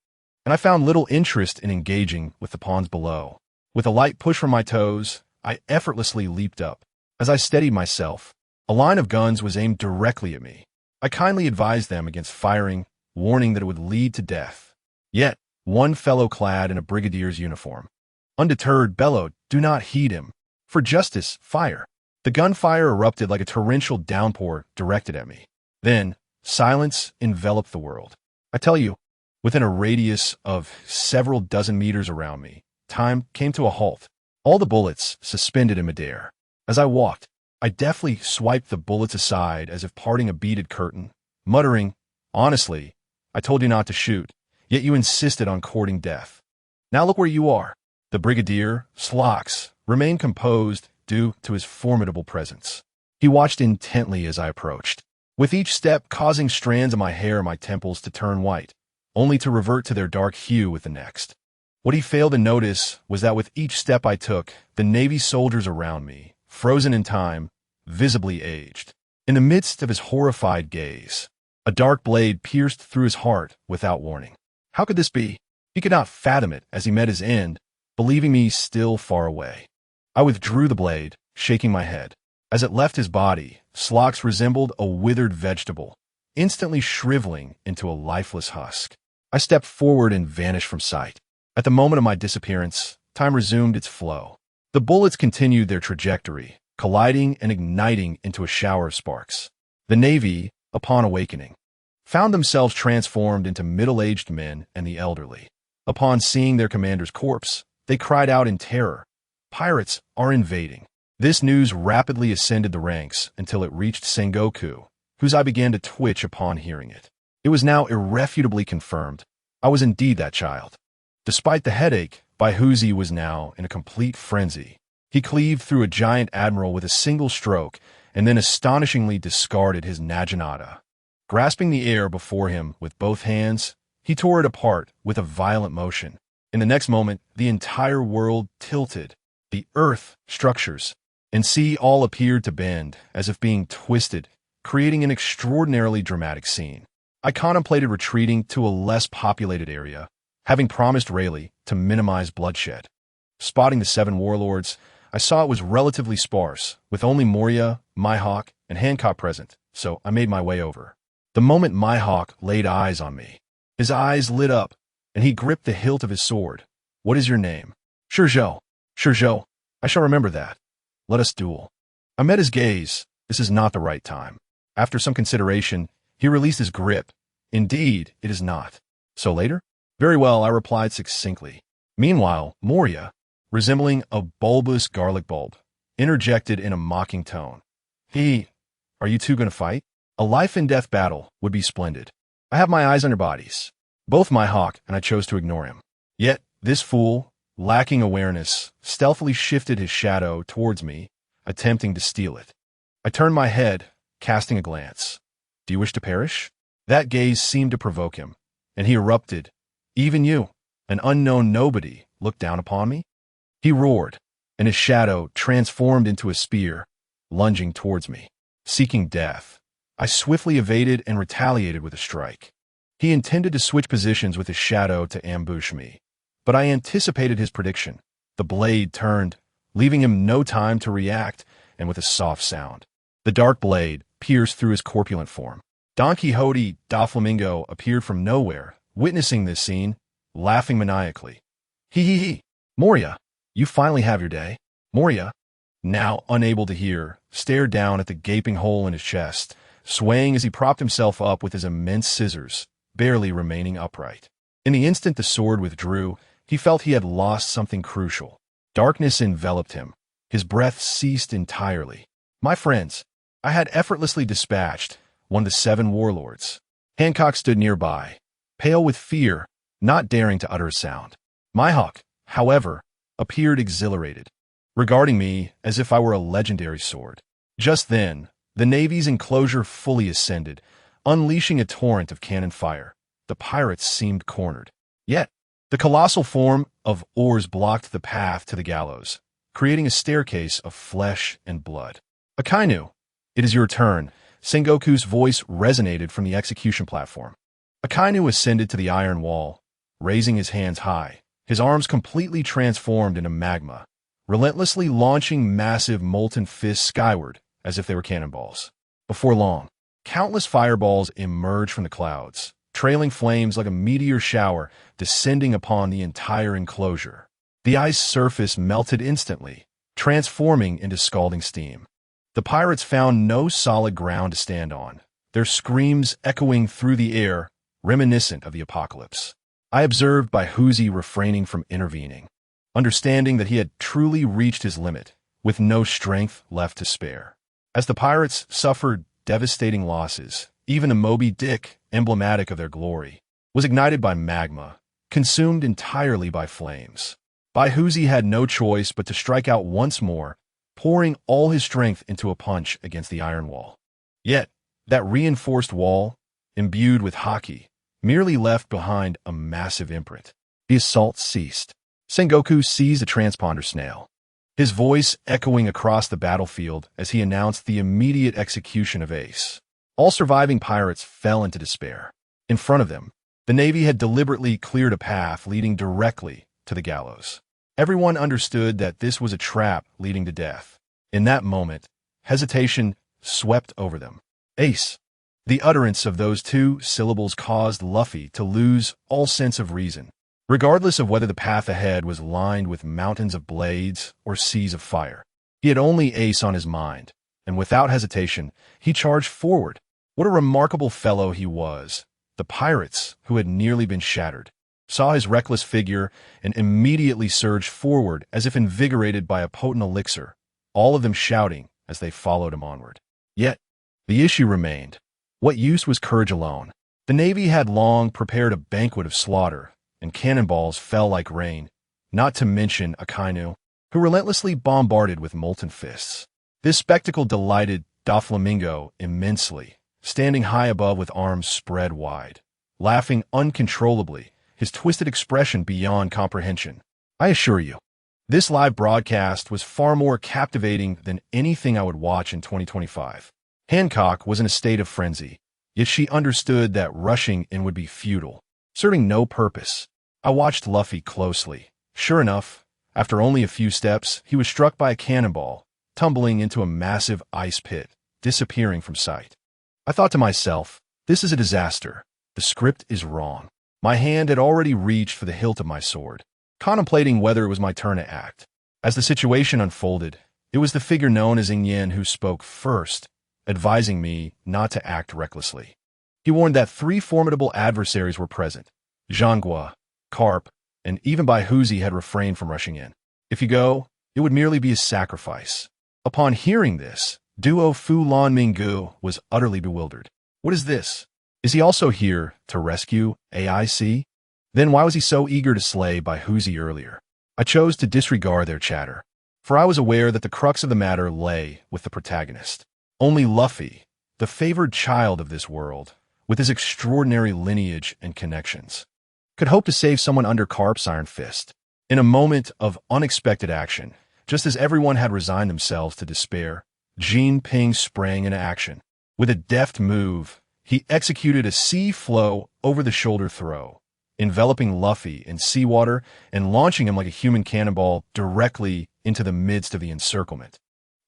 Speaker 1: and I found little interest in engaging with the pawns below. With a light push from my toes, I effortlessly leaped up. As I steadied myself, a line of guns was aimed directly at me. I kindly advised them against firing, warning that it would lead to death. Yet, one fellow clad in a brigadier's uniform, undeterred, bellowed, "Do not heed him. For justice, fire." The gunfire erupted like a torrential downpour directed at me. Then, silence enveloped the world. I tell you, within a radius of several dozen meters around me, time came to a halt. All the bullets suspended in midair. As I walked, I deftly swiped the bullets aside as if parting a beaded curtain, muttering, "Honestly, I told you not to shoot, yet you insisted on courting death. Now look where you are." The brigadier, Slox, remained composed due to his formidable presence. He watched intently as I approached, with each step causing strands of my hair and my temples to turn white, only to revert to their dark hue with the next. What he failed to notice was that with each step I took, the Navy soldiers around me, frozen in time, visibly aged. In the midst of his horrified gaze, a dark blade pierced through his heart without warning. How could this be? He could not fathom it as he met his end, believing me still far away. I withdrew the blade, shaking my head. As it left his body, Slox resembled a withered vegetable, instantly shriveling into a lifeless husk. I stepped forward and vanished from sight. At the moment of my disappearance, time resumed its flow. The bullets continued their trajectory, colliding and igniting into a shower of sparks. The Navy, upon awakening, found themselves transformed into middle-aged men and the elderly. Upon seeing their commander's corpse, they cried out in terror, "Pirates are invading." This news rapidly ascended the ranks until it reached Sengoku, whose eye began to twitch upon hearing it. It was now irrefutably confirmed. I was indeed that child. Despite the headache, Baihuzi was now in a complete frenzy. He cleaved through a giant admiral with a single stroke and then astonishingly discarded his naginata. Grasping the air before him with both hands, he tore it apart with a violent motion. In the next moment, the entire world tilted. The earth, structures, and sea all appeared to bend, as if being twisted, creating an extraordinarily dramatic scene. I contemplated retreating to a less populated area, having promised Rayleigh to minimize bloodshed. Spotting the 7 warlords, I saw it was relatively sparse, with only Moria, Mihawk, and Hancock present, so I made my way over. The moment Mihawk laid eyes on me, his eyes lit up, and he gripped the hilt of his sword. "What is your name?" "ShiZhou. ShiZhou. I shall remember that. Let us duel." I met his gaze. This is not the right time. After some consideration, he released his grip. "Indeed, it is not. So later?" "Very well," I replied succinctly. Meanwhile, Moria, resembling a bulbous garlic bulb, interjected in a mocking tone. Are you two going to fight?" "A life-and-death battle would be splendid. I have my eyes on your bodies." Both Mihawk and I chose to ignore him. Yet, this fool, lacking awareness, stealthily shifted his shadow towards me, attempting to steal it. I turned my head, casting a glance. "Do you wish to perish?" That gaze seemed to provoke him, and he erupted. "Even you, an unknown nobody, look down upon me?" He roared, and his shadow transformed into a spear, lunging towards me, seeking death. I swiftly evaded and retaliated with a strike. He intended to switch positions with his shadow to ambush me, but I anticipated his prediction. The blade turned, leaving him no time to react, and with a soft sound, the dark blade pierced through his corpulent form. Don Quixote da Flamingo appeared from nowhere, witnessing this scene, laughing maniacally. He. "Moria, you finally have your day." Moria, now unable to hear, stared down at the gaping hole in his chest, swaying as he propped himself up with his immense scissors, barely remaining upright. In the instant the sword withdrew, he felt he had lost something crucial. Darkness enveloped him. His breath ceased entirely. "My friends, I had effortlessly dispatched one of the 7 warlords." Hancock stood nearby, pale with fear, not daring to utter a sound. Mihawk, however, appeared exhilarated, regarding me as if I were a legendary sword. Just then, the Navy's enclosure fully ascended, unleashing a torrent of cannon fire. The pirates seemed cornered. Yet, the colossal form of oars blocked the path to the gallows, creating a staircase of flesh and blood. "Akainu, it is your turn." Sengoku's voice resonated from the execution platform. Akainu ascended to the iron wall, raising his hands high, his arms completely transformed into magma, relentlessly launching massive molten fists skyward as if they were cannonballs. Before long, countless fireballs emerged from the clouds, trailing flames like a meteor shower descending upon the entire enclosure. The ice surface melted instantly, transforming into scalding steam. The pirates found no solid ground to stand on, their screams echoing through the air, reminiscent of the apocalypse. I observed Baihuzi refraining from intervening, understanding that he had truly reached his limit, with no strength left to spare. As the pirates suffered devastating losses, even the Moby Dick, emblematic of their glory, was ignited by magma, consumed entirely by flames. Baihuzi had no choice but to strike out once more, pouring all his strength into a punch against the iron wall. Yet, that reinforced wall, imbued with haki, merely left behind a massive imprint. The assault ceased. Sengoku seized a transponder snail, his voice echoing across the battlefield as he announced the immediate execution of Ace. All surviving pirates fell into despair. In front of them, The Navy had deliberately cleared a path leading directly to the gallows. Everyone understood that this was a trap leading to death. In that moment, hesitation swept over them. Ace. The utterance of those two syllables caused Luffy to lose all sense of reason. Regardless of whether the path ahead was lined with mountains of blades or seas of fire, he had only Ace on his mind, and without hesitation, he charged forward. What a remarkable fellow he was. The pirates, who had nearly been shattered, saw his reckless figure and immediately surged forward as if invigorated by a potent elixir, all of them shouting as they followed him onward. Yet, the issue remained. What use was courage alone? The Navy had long prepared a banquet of slaughter, and cannonballs fell like rain, not to mention Akainu, who relentlessly bombarded with molten fists. This spectacle delighted Doflamingo immensely, standing high above with arms spread wide, laughing uncontrollably, his twisted expression beyond comprehension. I assure you, this live broadcast was far more captivating than anything I would watch in 2025. Hancock was in a state of frenzy, yet she understood that rushing in would be futile, serving no purpose. I watched Luffy closely. Sure enough, after only a few steps, he was struck by a cannonball, tumbling into a massive ice pit, disappearing from sight. I thought to myself, this is a disaster. The script is wrong. My hand had already reached for the hilt of my sword, contemplating whether it was my turn to act. As the situation unfolded, it was the figure known as Yin who spoke first, advising me not to act recklessly. He warned that 3 formidable adversaries were present. Zhangguo, Carp, and even Baihuzi had refrained from rushing in. If you go, it would merely be a sacrifice. Upon hearing this, Duo Fu Lan Minggu was utterly bewildered. What is this? Is he also here to rescue AIC? Then why was he so eager to slay Baihuzi earlier? I chose to disregard their chatter, for I was aware that the crux of the matter lay with the protagonist. Only Luffy, the favored child of this world, with his extraordinary lineage and connections, could hope to save someone under Carp's iron fist. In a moment of unexpected action, just as everyone had resigned themselves to despair, Jean Ping sprang into action. With a deft move, he executed a sea flow over-the-shoulder throw, enveloping Luffy in seawater and launching him like a human cannonball directly into the midst of the encirclement,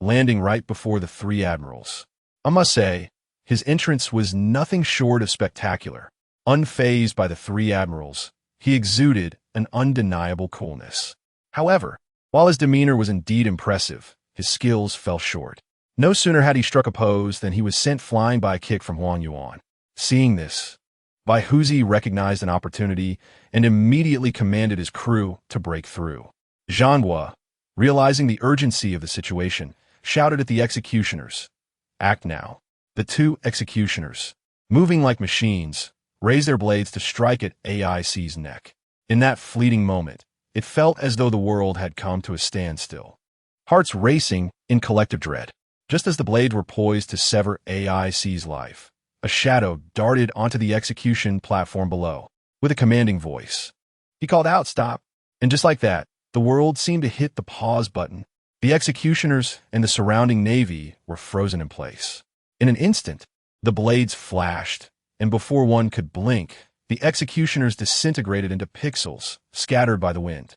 Speaker 1: landing right before the 3 admirals. I must say, his entrance was nothing short of spectacular. Unfazed by the 3 admirals, he exuded an undeniable coolness. However, while his demeanor was indeed impressive, his skills fell short. No sooner had he struck a pose than he was sent flying by a kick from Huang Yuan. Seeing this, Baihuzi recognized an opportunity and immediately commanded his crew to break through. Zhangguo, realizing the urgency of the situation, shouted at the executioners, "Act now." The 2 executioners, moving like machines, raised their blades to strike at AIC's neck. In that fleeting moment, it felt as though the world had come to a standstill, hearts racing in collective dread. Just as the blades were poised to sever AIC's life, a shadow darted onto the execution platform below. With a commanding voice, he called out, "Stop!" And just like that, the world seemed to hit the pause button. The executioners and the surrounding navy were frozen in place. In an instant, the blades flashed, and before one could blink, the executioners disintegrated into pixels, scattered by the wind.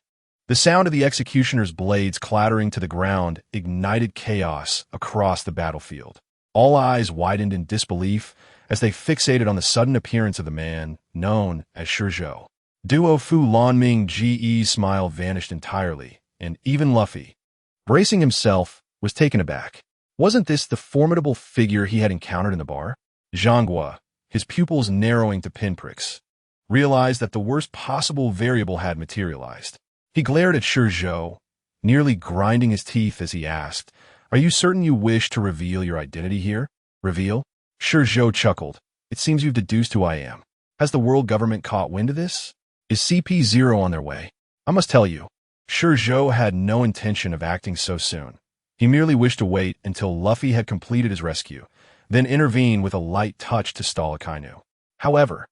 Speaker 1: The sound of the executioner's blades clattering to the ground ignited chaos across the battlefield. All eyes widened in disbelief as they fixated on the sudden appearance of the man known as ShiZhou. Duo Fu Lanming Ge's smile vanished entirely, and even Luffy, bracing himself, was taken aback. Wasn't this the formidable figure he had encountered in the bar? Zhangguo, his pupils narrowing to pinpricks, realized that the worst possible variable had materialized. He glared at ShiZhou, nearly grinding his teeth as he asked, "Are you certain you wish to reveal your identity here?" "Reveal?" ShiZhou chuckled. "It seems you've deduced who I am. Has the world government caught wind of this? Is CP0 on their way?" I must tell you, ShiZhou had no intention of acting so soon. He merely wished to wait until Luffy had completed his rescue, then intervene with a light touch to stall Akainu. However,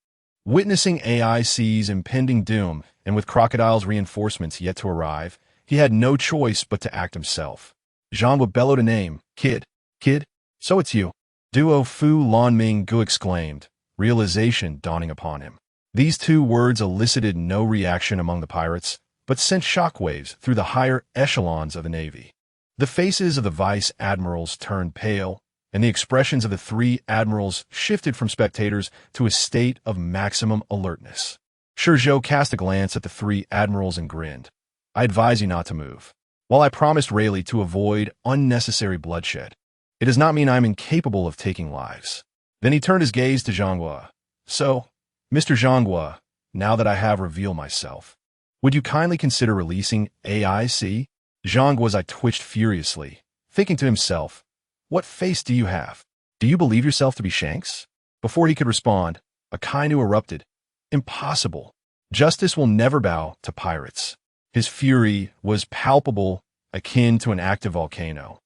Speaker 1: witnessing AIC's impending doom, and with Crocodile's reinforcements yet to arrive, he had no choice but to act himself. Zhangguo bellowed a name. "Kid! Kid! So it's you!" Duo Fu Lanming Gu exclaimed, realization dawning upon him. These two words elicited no reaction among the pirates, but sent shockwaves through the higher echelons of the Navy. The faces of the vice admirals turned pale, and the expressions of the three admirals shifted from spectators to a state of maximum alertness. ShiZhou cast a glance at the three admirals and grinned. "I advise you not to move. While I promised Rayleigh to avoid unnecessary bloodshed, it does not mean I am incapable of taking lives." Then he turned his gaze to Zhonghua. "So, Mr. Zhonghua, now that I have revealed myself, would you kindly consider releasing AIC?" Zhonghua's eye twitched furiously, thinking to himself, "What face do you have? Do you believe yourself to be Shanks?" Before he could respond, Akainu erupted. "Impossible. Justice will never bow to pirates." His fury was palpable, akin to an active volcano.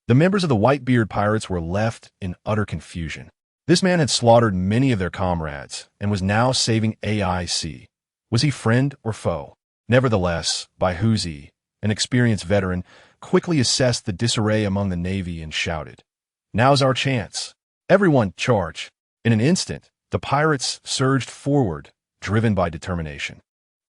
Speaker 1: The members of the Whitebeard pirates were left in utter confusion. This man had slaughtered many of their comrades and was now saving AIC. Was he friend or foe? Nevertheless, Baihuzi, an experienced veteran, quickly assessed the disarray among the Navy and shouted, "Now's our chance. Everyone, charge!" In an instant, the pirates surged forward, driven by determination.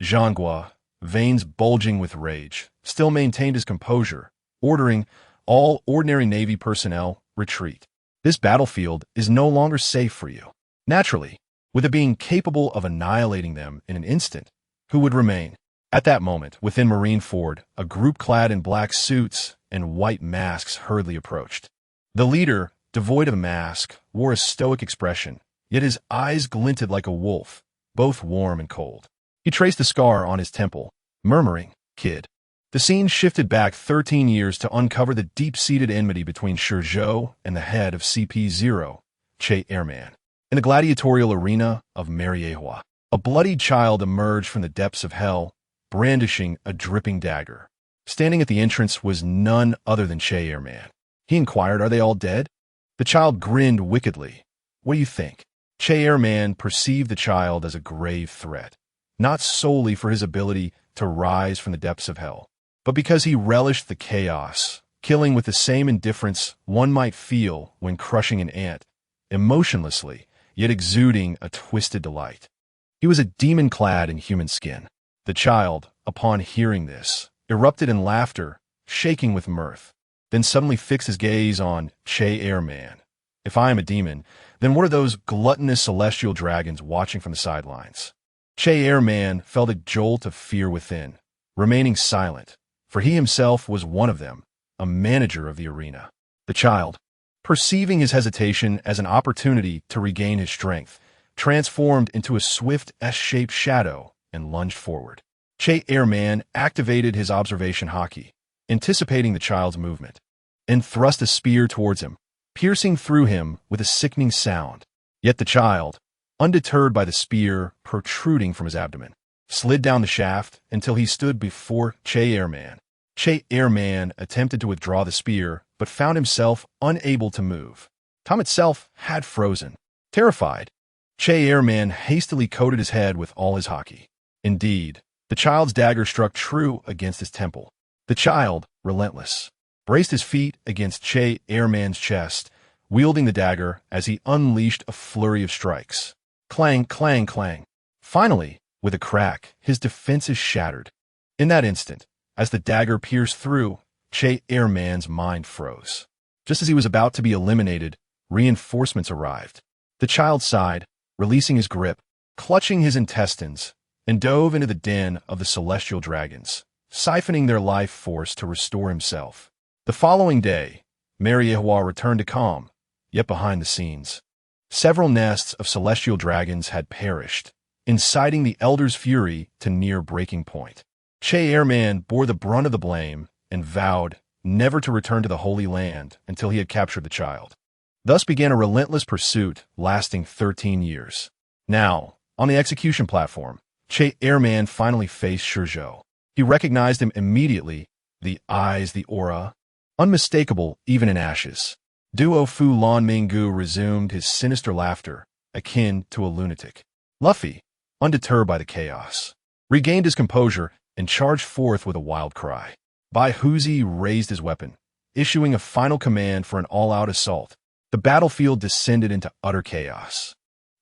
Speaker 1: Zhonghua, veins bulging with rage, still maintained his composure, ordering all ordinary Navy personnel retreat. This battlefield is no longer safe for you. Naturally, with it being capable of annihilating them in an instant, who would remain? At that moment, within Marineford, a group clad in black suits and white masks hurriedly approached. The leader, devoid of a mask, wore a stoic expression, yet his eyes glinted like a wolf, both warm and cold. He traced a scar on his temple, murmuring, "Kid." The scene shifted back 13 years to uncover the deep-seated enmity between ShiZhou and the head of CP0, Che Airman. In the gladiatorial arena of Mariehua, a bloodied child emerged from the depths of hell, brandishing a dripping dagger. Standing at the entrance was none other than Che Airman. He inquired, "Are they all dead?" The child grinned wickedly. "What do you think?" Che Airman perceived the child as a grave threat, not solely for his ability to rise from the depths of hell, but because he relished the chaos, killing with the same indifference one might feel when crushing an ant, emotionlessly, yet exuding a twisted delight. He was a demon clad in human skin. The child, upon hearing this, erupted in laughter, shaking with mirth, then suddenly fixed his gaze on Che Airman. "If I am a demon, then what are those gluttonous celestial dragons watching from the sidelines?" Che Airman felt a jolt of fear within, remaining silent, for he himself was one of them, a manager of the arena. The child, perceiving his hesitation as an opportunity to regain his strength, transformed into a swift S-shaped shadow and lunged forward. Che Airman activated his observation haki, anticipating the child's movement, and thrust a spear towards him, piercing through him with a sickening sound. Yet the child, undeterred by the spear protruding from his abdomen, slid down the shaft until he stood before Che Airman. Che Airman attempted to withdraw the spear, but found himself unable to move. Time itself had frozen. Terrified, Che Airman hastily coated his head with all his haki. Indeed, the child's dagger struck true against his temple. The child, relentless, braced his feet against Che Airman's chest, wielding the dagger as he unleashed a flurry of strikes. Clang, clang, clang. Finally, with a crack, his defenses shattered. In that instant, as the dagger pierced through, Che Airman's mind froze. Just as he was about to be eliminated, reinforcements arrived. The child sighed, releasing his grip, clutching his intestines, and dove into the den of the celestial dragons, siphoning their life force to restore himself. The following day, Mariehua returned to calm, yet behind the scenes, several nests of celestial dragons had perished, inciting the Elder's fury to near breaking point. Che Airman bore the brunt of the blame and vowed never to return to the Holy Land until he had captured the child. Thus began a relentless pursuit lasting 13 years. Now, on the execution platform, Che Airman finally faced ShiZhou. He recognized him immediately, the eyes, the aura, unmistakable even in ashes. Duo Fu Lan Minggu resumed his sinister laughter, akin to a lunatic. Luffy, undeterred by the chaos, regained his composure and charged forth with a wild cry. Baihuzi raised his weapon, issuing a final command for an all-out assault. The battlefield descended into utter chaos.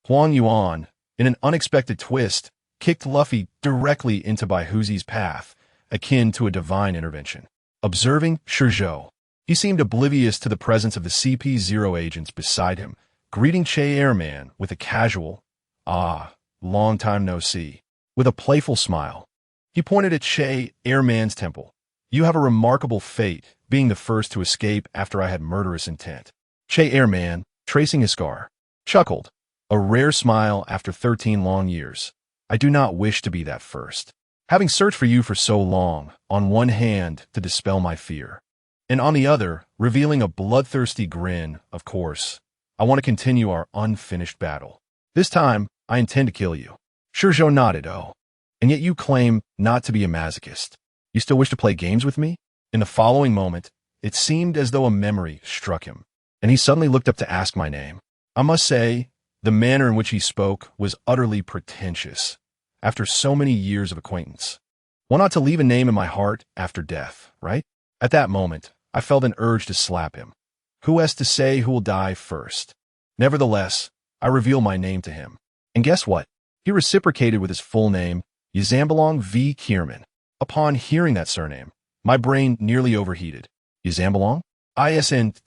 Speaker 1: Huang Yuan, in an unexpected twist, kicked Luffy directly into Baihuzi's path, akin to a divine intervention. Observing ShiZhou, he seemed oblivious to the presence of the CP0 agents beside him, greeting Che Airman with a casual, "Ah, long time no see," with a playful smile. He pointed at Che Airman's temple. "You have a remarkable fate, being the first to escape after I had murderous intent." Che Airman, tracing his scar, chuckled. "A rare smile after 13 long years. I do not wish to be that first. Having searched for you for so long, on one hand, to dispel my fear, and on the other, revealing a bloodthirsty grin, of course, I want to continue our unfinished battle. This time, I intend to kill you." ShiZhou nodded. "Oh, and yet you claim not to be a masochist. You still wish to play games with me?" In the following moment, it seemed as though a memory struck him, and he suddenly looked up to ask my name. I must say, the manner in which he spoke was utterly pretentious, after so many years of acquaintance. One ought to leave a name in my heart after death, right? At that moment, I felt an urge to slap him. Who has to say who will die first? Nevertheless, I revealed my name to him. And guess what? He reciprocated with his full name, Yzambelong V. Kierman. Upon hearing that surname, my brain nearly overheated. Yzambelong? Isn't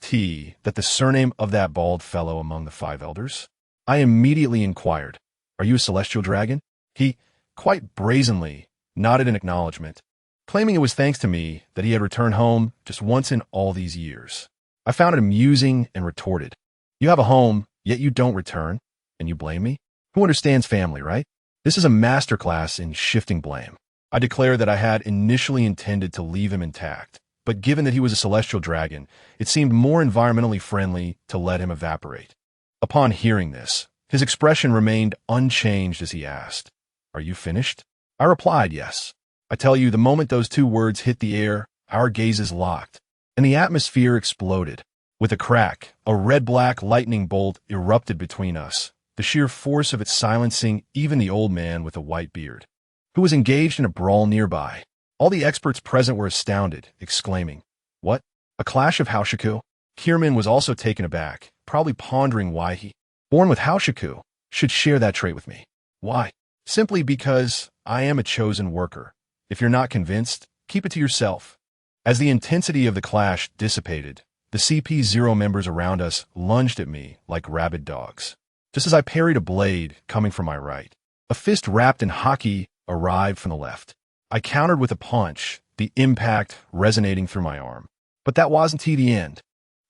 Speaker 1: that the surname of that bald fellow among the 5 elders? I immediately inquired, "Are you a celestial dragon?" He, quite brazenly, nodded in acknowledgement, claiming it was thanks to me that he had returned home just once in all these years. I found it amusing and retorted, "You have a home, yet you don't return, and you blame me? Who understands family, right? This is a masterclass in shifting blame." I declared that I had initially intended to leave him intact, but given that he was a celestial dragon, it seemed more environmentally friendly to let him evaporate. Upon hearing this, his expression remained unchanged as he asked, "Are you finished?" I replied, "Yes. I tell you, the moment those 2 words hit the air, our gazes locked, and the atmosphere exploded. With a crack, a red-black lightning bolt erupted between us, the sheer force of it silencing even the old man with a white beard, who was engaged in a brawl nearby. All the experts present were astounded, exclaiming, "What? A clash of Haoshiku?" Kierman was also taken aback, probably pondering why he, born with Haoshiku, should share that trait with me. Why? Simply because I am a chosen worker. If you're not convinced, keep it to yourself. As the intensity of the clash dissipated, the CP0 members around us lunged at me like rabid dogs. Just as I parried a blade coming from my right, a fist wrapped in haki arrived from the left. I countered with a punch, the impact resonating through my arm. But that wasn't the end.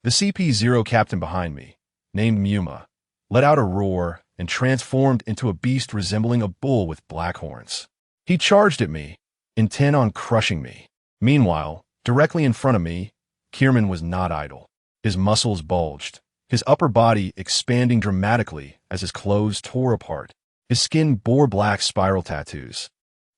Speaker 1: The CP0 captain behind me, named Muma, let out a roar and transformed into a beast resembling a bull with black horns. He charged at me, intent on crushing me. Meanwhile, directly in front of me, Kierman was not idle. His muscles bulged, his upper body expanding dramatically as his clothes tore apart. His skin bore black spiral tattoos,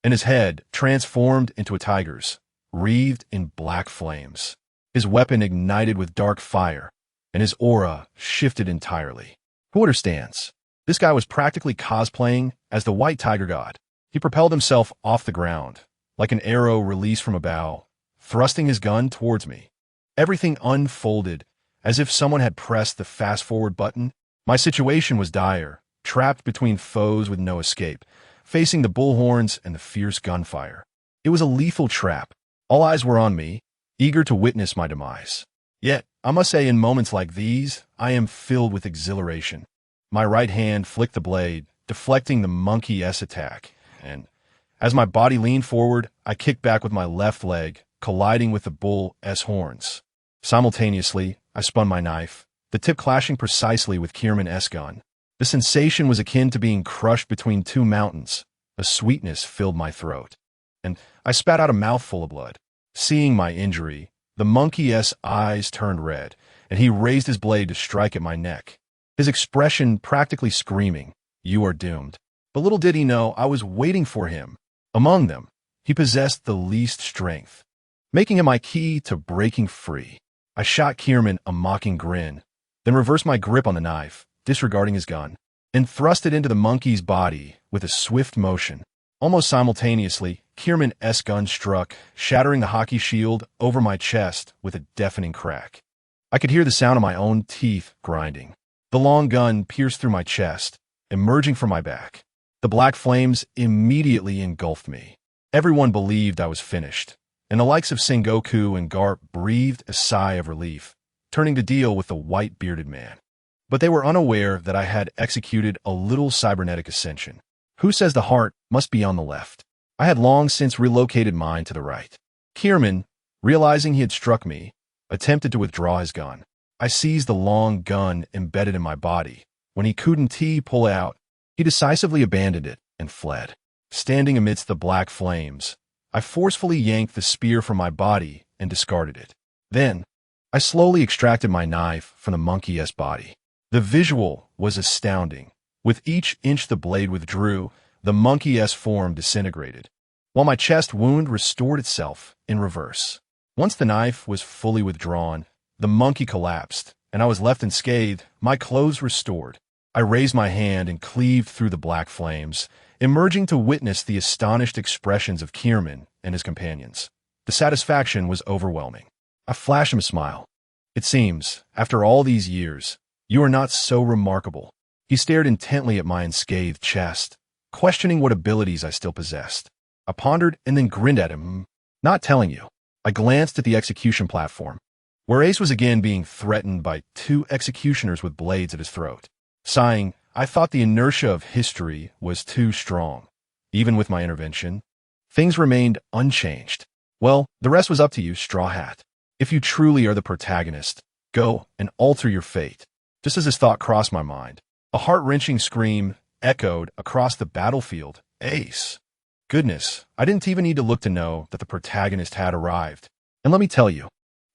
Speaker 1: and his head transformed into a tiger's, wreathed in black flames. His weapon ignited with dark fire, and his aura shifted entirely. Who understands? This guy was practically cosplaying as the White Tiger God. He propelled himself off the ground, like an arrow released from a bow, thrusting his gun towards me. Everything unfolded as if someone had pressed the fast-forward button. My situation was dire, trapped between foes with no escape, facing the bullhorns and the fierce gunfire. It was a lethal trap. All eyes were on me, eager to witness my demise. Yet, I must say, in moments like these, I am filled with exhilaration. My right hand flicked the blade, deflecting the monkey S attack, and as my body leaned forward, I kicked back with my left leg, colliding with the bull S horns. Simultaneously, I spun my knife, the tip clashing precisely with Kierman S gun. The sensation was akin to being crushed between 2 mountains. A sweetness filled my throat, and I spat out a mouthful of blood. Seeing my injury, the monkey S eyes turned red, and he raised his blade to strike at my neck, his expression practically screaming, "You are doomed." But little did he know I was waiting for him. Among them, he possessed the least strength, making him my key to breaking free. I shot Kierman a mocking grin, then reversed my grip on the knife, disregarding his gun, and thrust it into the monkey's body with a swift motion. Almost simultaneously, Kierman S gun struck, shattering the hockey shield over my chest with a deafening crack. I could hear the sound of my own teeth grinding. The long gun pierced through my chest, emerging from my back. The black flames immediately engulfed me. Everyone believed I was finished, and the likes of Sengoku and Garp breathed a sigh of relief, turning to deal with the white-bearded man. But they were unaware that I had executed a little cybernetic ascension. Who says the heart must be on the left? I had long since relocated mine to the right. Kierman, realizing he had struck me, attempted to withdraw his gun. I seized the long gun embedded in my body. When he couldn't pull it out, he decisively abandoned it and fled. Standing amidst the black flames, I forcefully yanked the spear from my body and discarded it. Then, I slowly extracted my knife from the monkey's body. The visual was astounding. With each inch the blade withdrew, the monkey's form disintegrated, while my chest wound restored itself in reverse. Once the knife was fully withdrawn, the monkey collapsed, and I was left unscathed, my clothes restored. I raised my hand and cleaved through the black flames, emerging to witness the astonished expressions of Kierman and his companions. The satisfaction was overwhelming. I flashed him a smile. It seems, after all these years, you are not so remarkable. He stared intently at my unscathed chest, questioning what abilities I still possessed. I pondered and then grinned at him. Not telling you. I glanced at the execution platform, where Ace was again being threatened by two executioners with blades at his throat. Sighing, I thought the inertia of history was too strong. Even with my intervention, things remained unchanged. Well, the rest was up to you, Straw Hat. If you truly are the protagonist, go and alter your fate. Just as this thought crossed my mind, a heart-wrenching scream echoed across the battlefield. Ace. Goodness, I didn't even need to look to know that the protagonist had arrived. And let me tell you,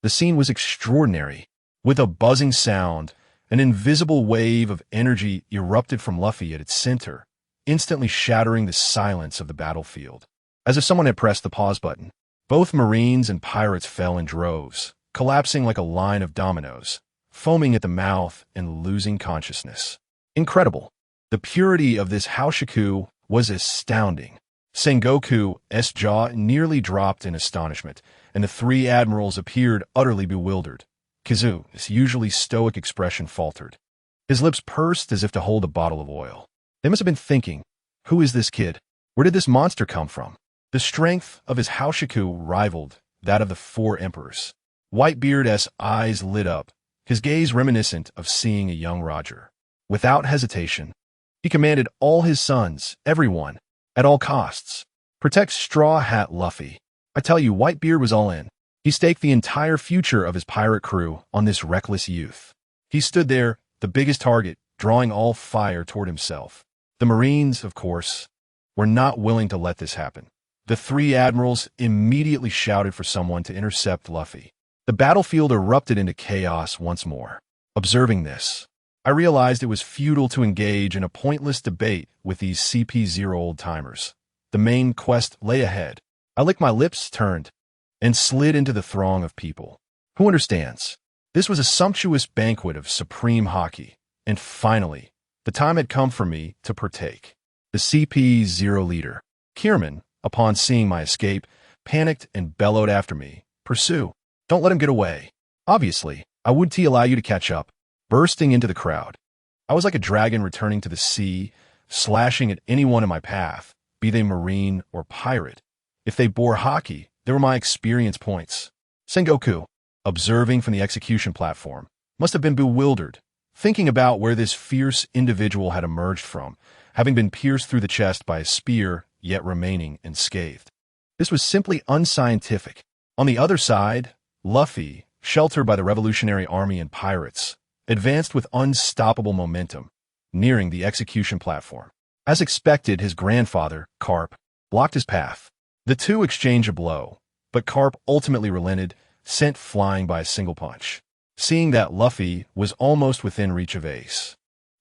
Speaker 1: the scene was extraordinary. With a buzzing sound, an invisible wave of energy erupted from Luffy at its center, instantly shattering the silence of the battlefield. As if someone had pressed the pause button, both Marines and pirates fell in droves, collapsing like a line of dominoes, foaming at the mouth and losing consciousness. Incredible. The purity of this Haoshiku was astounding. Sengoku's jaw nearly dropped in astonishment, and the three admirals appeared utterly bewildered. Kizu's usually stoic expression faltered. His lips pursed as if to hold a bottle of oil. They must have been thinking, who is this kid? Where did this monster come from? The strength of his Haoshiku rivaled that of the four emperors. Whitebeard's eyes lit up, his gaze reminiscent of seeing a young Roger. Without hesitation, he commanded all his sons, everyone, at all costs, protect Straw Hat Luffy. I tell you, Whitebeard was all in. He staked the entire future of his pirate crew on this reckless youth. He stood there, the biggest target, drawing all fire toward himself. The Marines, of course, were not willing to let this happen. The three admirals immediately shouted for someone to intercept Luffy. The battlefield erupted into chaos once more. Observing this, I realized it was futile to engage in a pointless debate with these CP0 old-timers. The main quest lay ahead. I licked my lips, turned, and slid into the throng of people. Who understands? This was a sumptuous banquet of supreme hockey, and finally, the time had come for me to partake. The CP0 leader, Kierman, upon seeing my escape, panicked and bellowed after me. Pursue. Don't let him get away. Obviously, I wouldn't allow you to catch up. Bursting into the crowd, I was like a dragon returning to the sea, slashing at anyone in my path, be they Marine or pirate. If they bore hockey, they were my experience points. Sengoku, observing from the execution platform, must have been bewildered, thinking about where this fierce individual had emerged from, having been pierced through the chest by a spear, yet remaining unscathed. This was simply unscientific. On the other side, Luffy, sheltered by the Revolutionary Army and pirates, advanced with unstoppable momentum, nearing the execution platform. As expected, his grandfather, Carp, blocked his path. The two exchanged a blow, but Carp ultimately relented, sent flying by a single punch. Seeing that Luffy was almost within reach of Ace,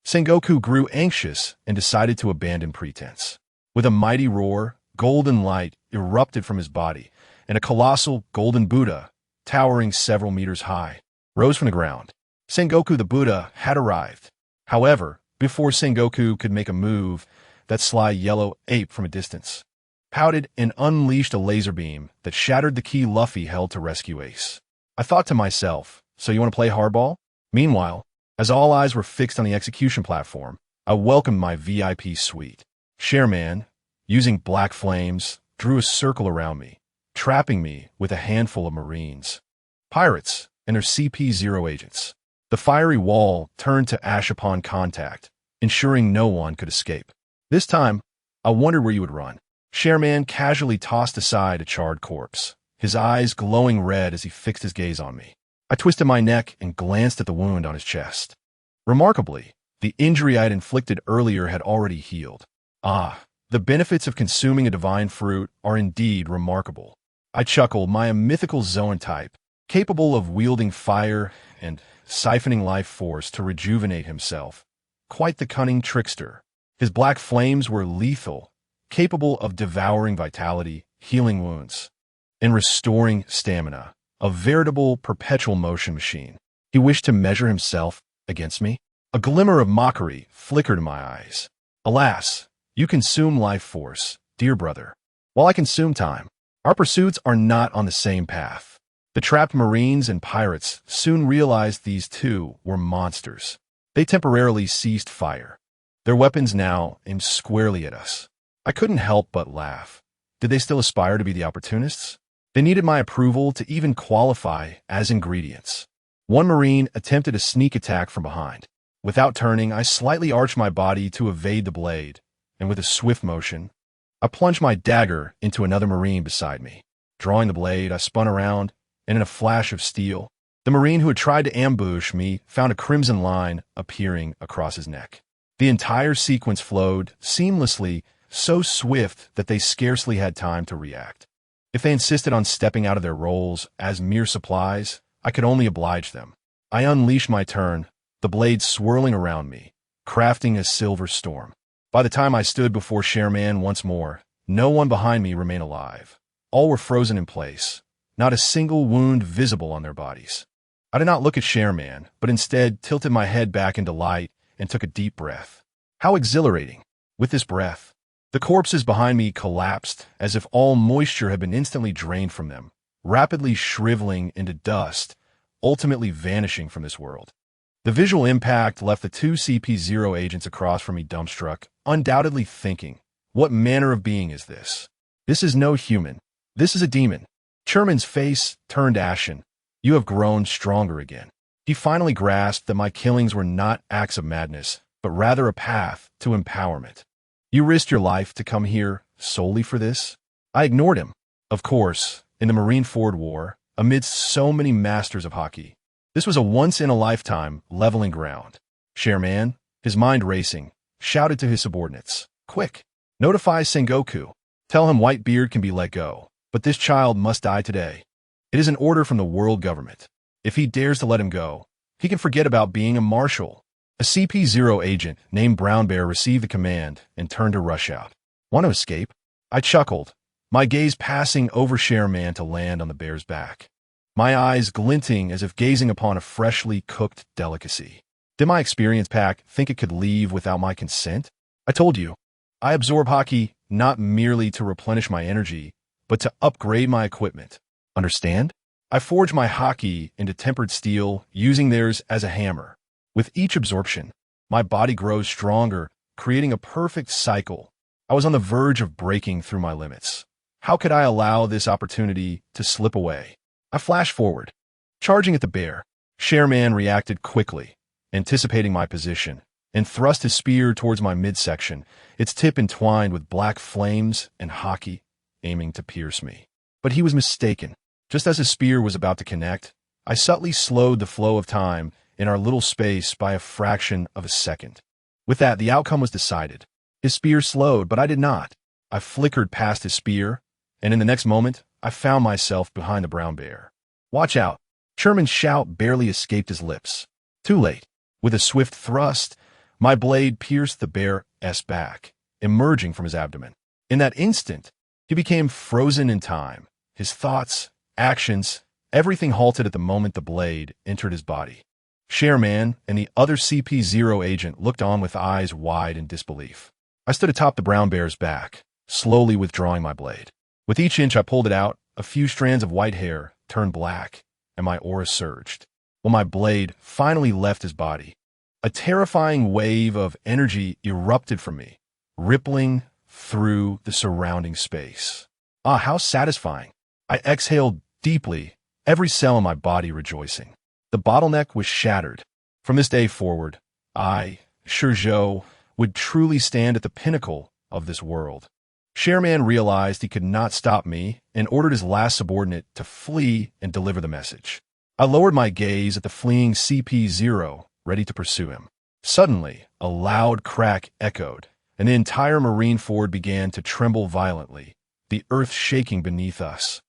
Speaker 1: Sengoku grew anxious and decided to abandon pretense. With a mighty roar, golden light erupted from his body, and a colossal golden Buddha, towering several meters high, rose from the ground. Sengoku the Buddha had arrived. However, before Sengoku could make a move, that sly yellow ape from a distance pouted and unleashed a laser beam that shattered the key Luffy held to rescue Ace. I thought to myself, so you want to play hardball? Meanwhile, as all eyes were fixed on the execution platform, I welcomed my VIP suite. Shareman, using black flames, drew a circle around me, trapping me with a handful of Marines. Pirates and their CP0 agents. The fiery wall turned to ash upon contact, ensuring no one could escape. This time, I wondered where you would run. Shareman casually tossed aside a charred corpse, his eyes glowing red as he fixed his gaze on me. I twisted my neck and glanced at the wound on his chest. Remarkably, the injury I had inflicted earlier had already healed. Ah, the benefits of consuming a divine fruit are indeed remarkable. I chuckled, my mythical Zoan-type, capable of wielding fire and siphoning life force to rejuvenate himself. Quite the cunning trickster. His black flames were lethal, capable of devouring vitality, healing wounds, and restoring stamina. A veritable perpetual motion machine. He wished to measure himself against me. A glimmer of mockery flickered in my eyes. Alas, you consume life force, dear brother, while I consume time. Our pursuits are not on the same path. The trapped Marines and pirates soon realized these two were monsters. They temporarily ceased fire, their weapons now aimed squarely at us. I couldn't help but laugh. Did they still aspire to be the opportunists? They needed my approval to even qualify as ingredients. One Marine attempted a sneak attack from behind. Without turning, I slightly arched my body to evade the blade, and with a swift motion, I plunged my dagger into another Marine beside me. Drawing the blade, I spun around, and in a flash of steel, the Marine who had tried to ambush me found a crimson line appearing across his neck. The entire sequence flowed seamlessly, so swift that they scarcely had time to react. If they insisted on stepping out of their roles as mere supplies, I could only oblige them. I unleashed my turn, the blade swirling around me, crafting a silver storm. By the time I stood before Shareman once more, no one behind me remained alive. All were frozen in place, not a single wound visible on their bodies. I did not look at Shareman, but instead tilted my head back into light and took a deep breath. How exhilarating! With this breath, the corpses behind me collapsed as if all moisture had been instantly drained from them, rapidly shriveling into dust, ultimately vanishing from this world. The visual impact left the two CP0 agents across from me dumbstruck, undoubtedly thinking, what manner of being is this? This is no human. This is a demon. Sherman's face turned ashen. You have grown stronger again. He finally grasped that my killings were not acts of madness, but rather a path to empowerment. You risked your life to come here solely for this? I ignored him. Of course, in the Marineford War, amidst so many masters of hockey, this was a once-in-a-lifetime leveling ground. Shareman, his mind racing, shouted to his subordinates, "Quick! Notify Sengoku. Tell him Whitebeard can be let go, but this child must die today. It is an order from the world government. If he dares to let him go, he can forget about being a marshal." A CP0 agent named Brown Bear received the command and turned to rush out. Want to escape? I chuckled, my gaze passing over Shareman to land on the bear's back, my eyes glinting as if gazing upon a freshly cooked delicacy. Did my experience pack think it could leave without my consent? I told you, I absorb hockey not merely to replenish my energy, but to upgrade my equipment. Understand? I forge my hockey into tempered steel, using theirs as a hammer. With each absorption, my body grows stronger, creating a perfect cycle. I was on the verge of breaking through my limits. How could I allow this opportunity to slip away? I flashed forward, charging at the bear. Shareman reacted quickly, anticipating my position, and thrust his spear towards my midsection, its tip entwined with black flames and hockey, aiming to pierce me. But he was mistaken. Just as his spear was about to connect, I subtly slowed the flow of time in our little space by a fraction of a second. With that, the outcome was decided. His spear slowed, but I did not. I flickered past his spear, and in the next moment, I found myself behind the brown bear. Watch out! Sherman's shout barely escaped his lips. Too late. With a swift thrust, my blade pierced the bear's back, emerging from his abdomen. In that instant, he became frozen in time. His thoughts, actions, everything halted at the moment the blade entered his body. Shareman and the other CP0 agent looked on with eyes wide in disbelief. I stood atop the brown bear's back, slowly withdrawing my blade. With each inch I pulled it out, a few strands of white hair turned black, and my aura surged. When my blade finally left his body, a terrifying wave of energy erupted from me, rippling, through the surrounding space. Ah, how satisfying. I exhaled deeply, every cell in my body rejoicing. The bottleneck was shattered. From this day forward, ShiZhou, would truly stand at the pinnacle of this world. ShareMan realized he could not stop me and ordered his last subordinate to flee and deliver the message. I lowered my gaze at the fleeing CP0, ready to pursue him. Suddenly, a loud crack echoed, and the entire Marineford began to tremble violently, the earth shaking beneath us.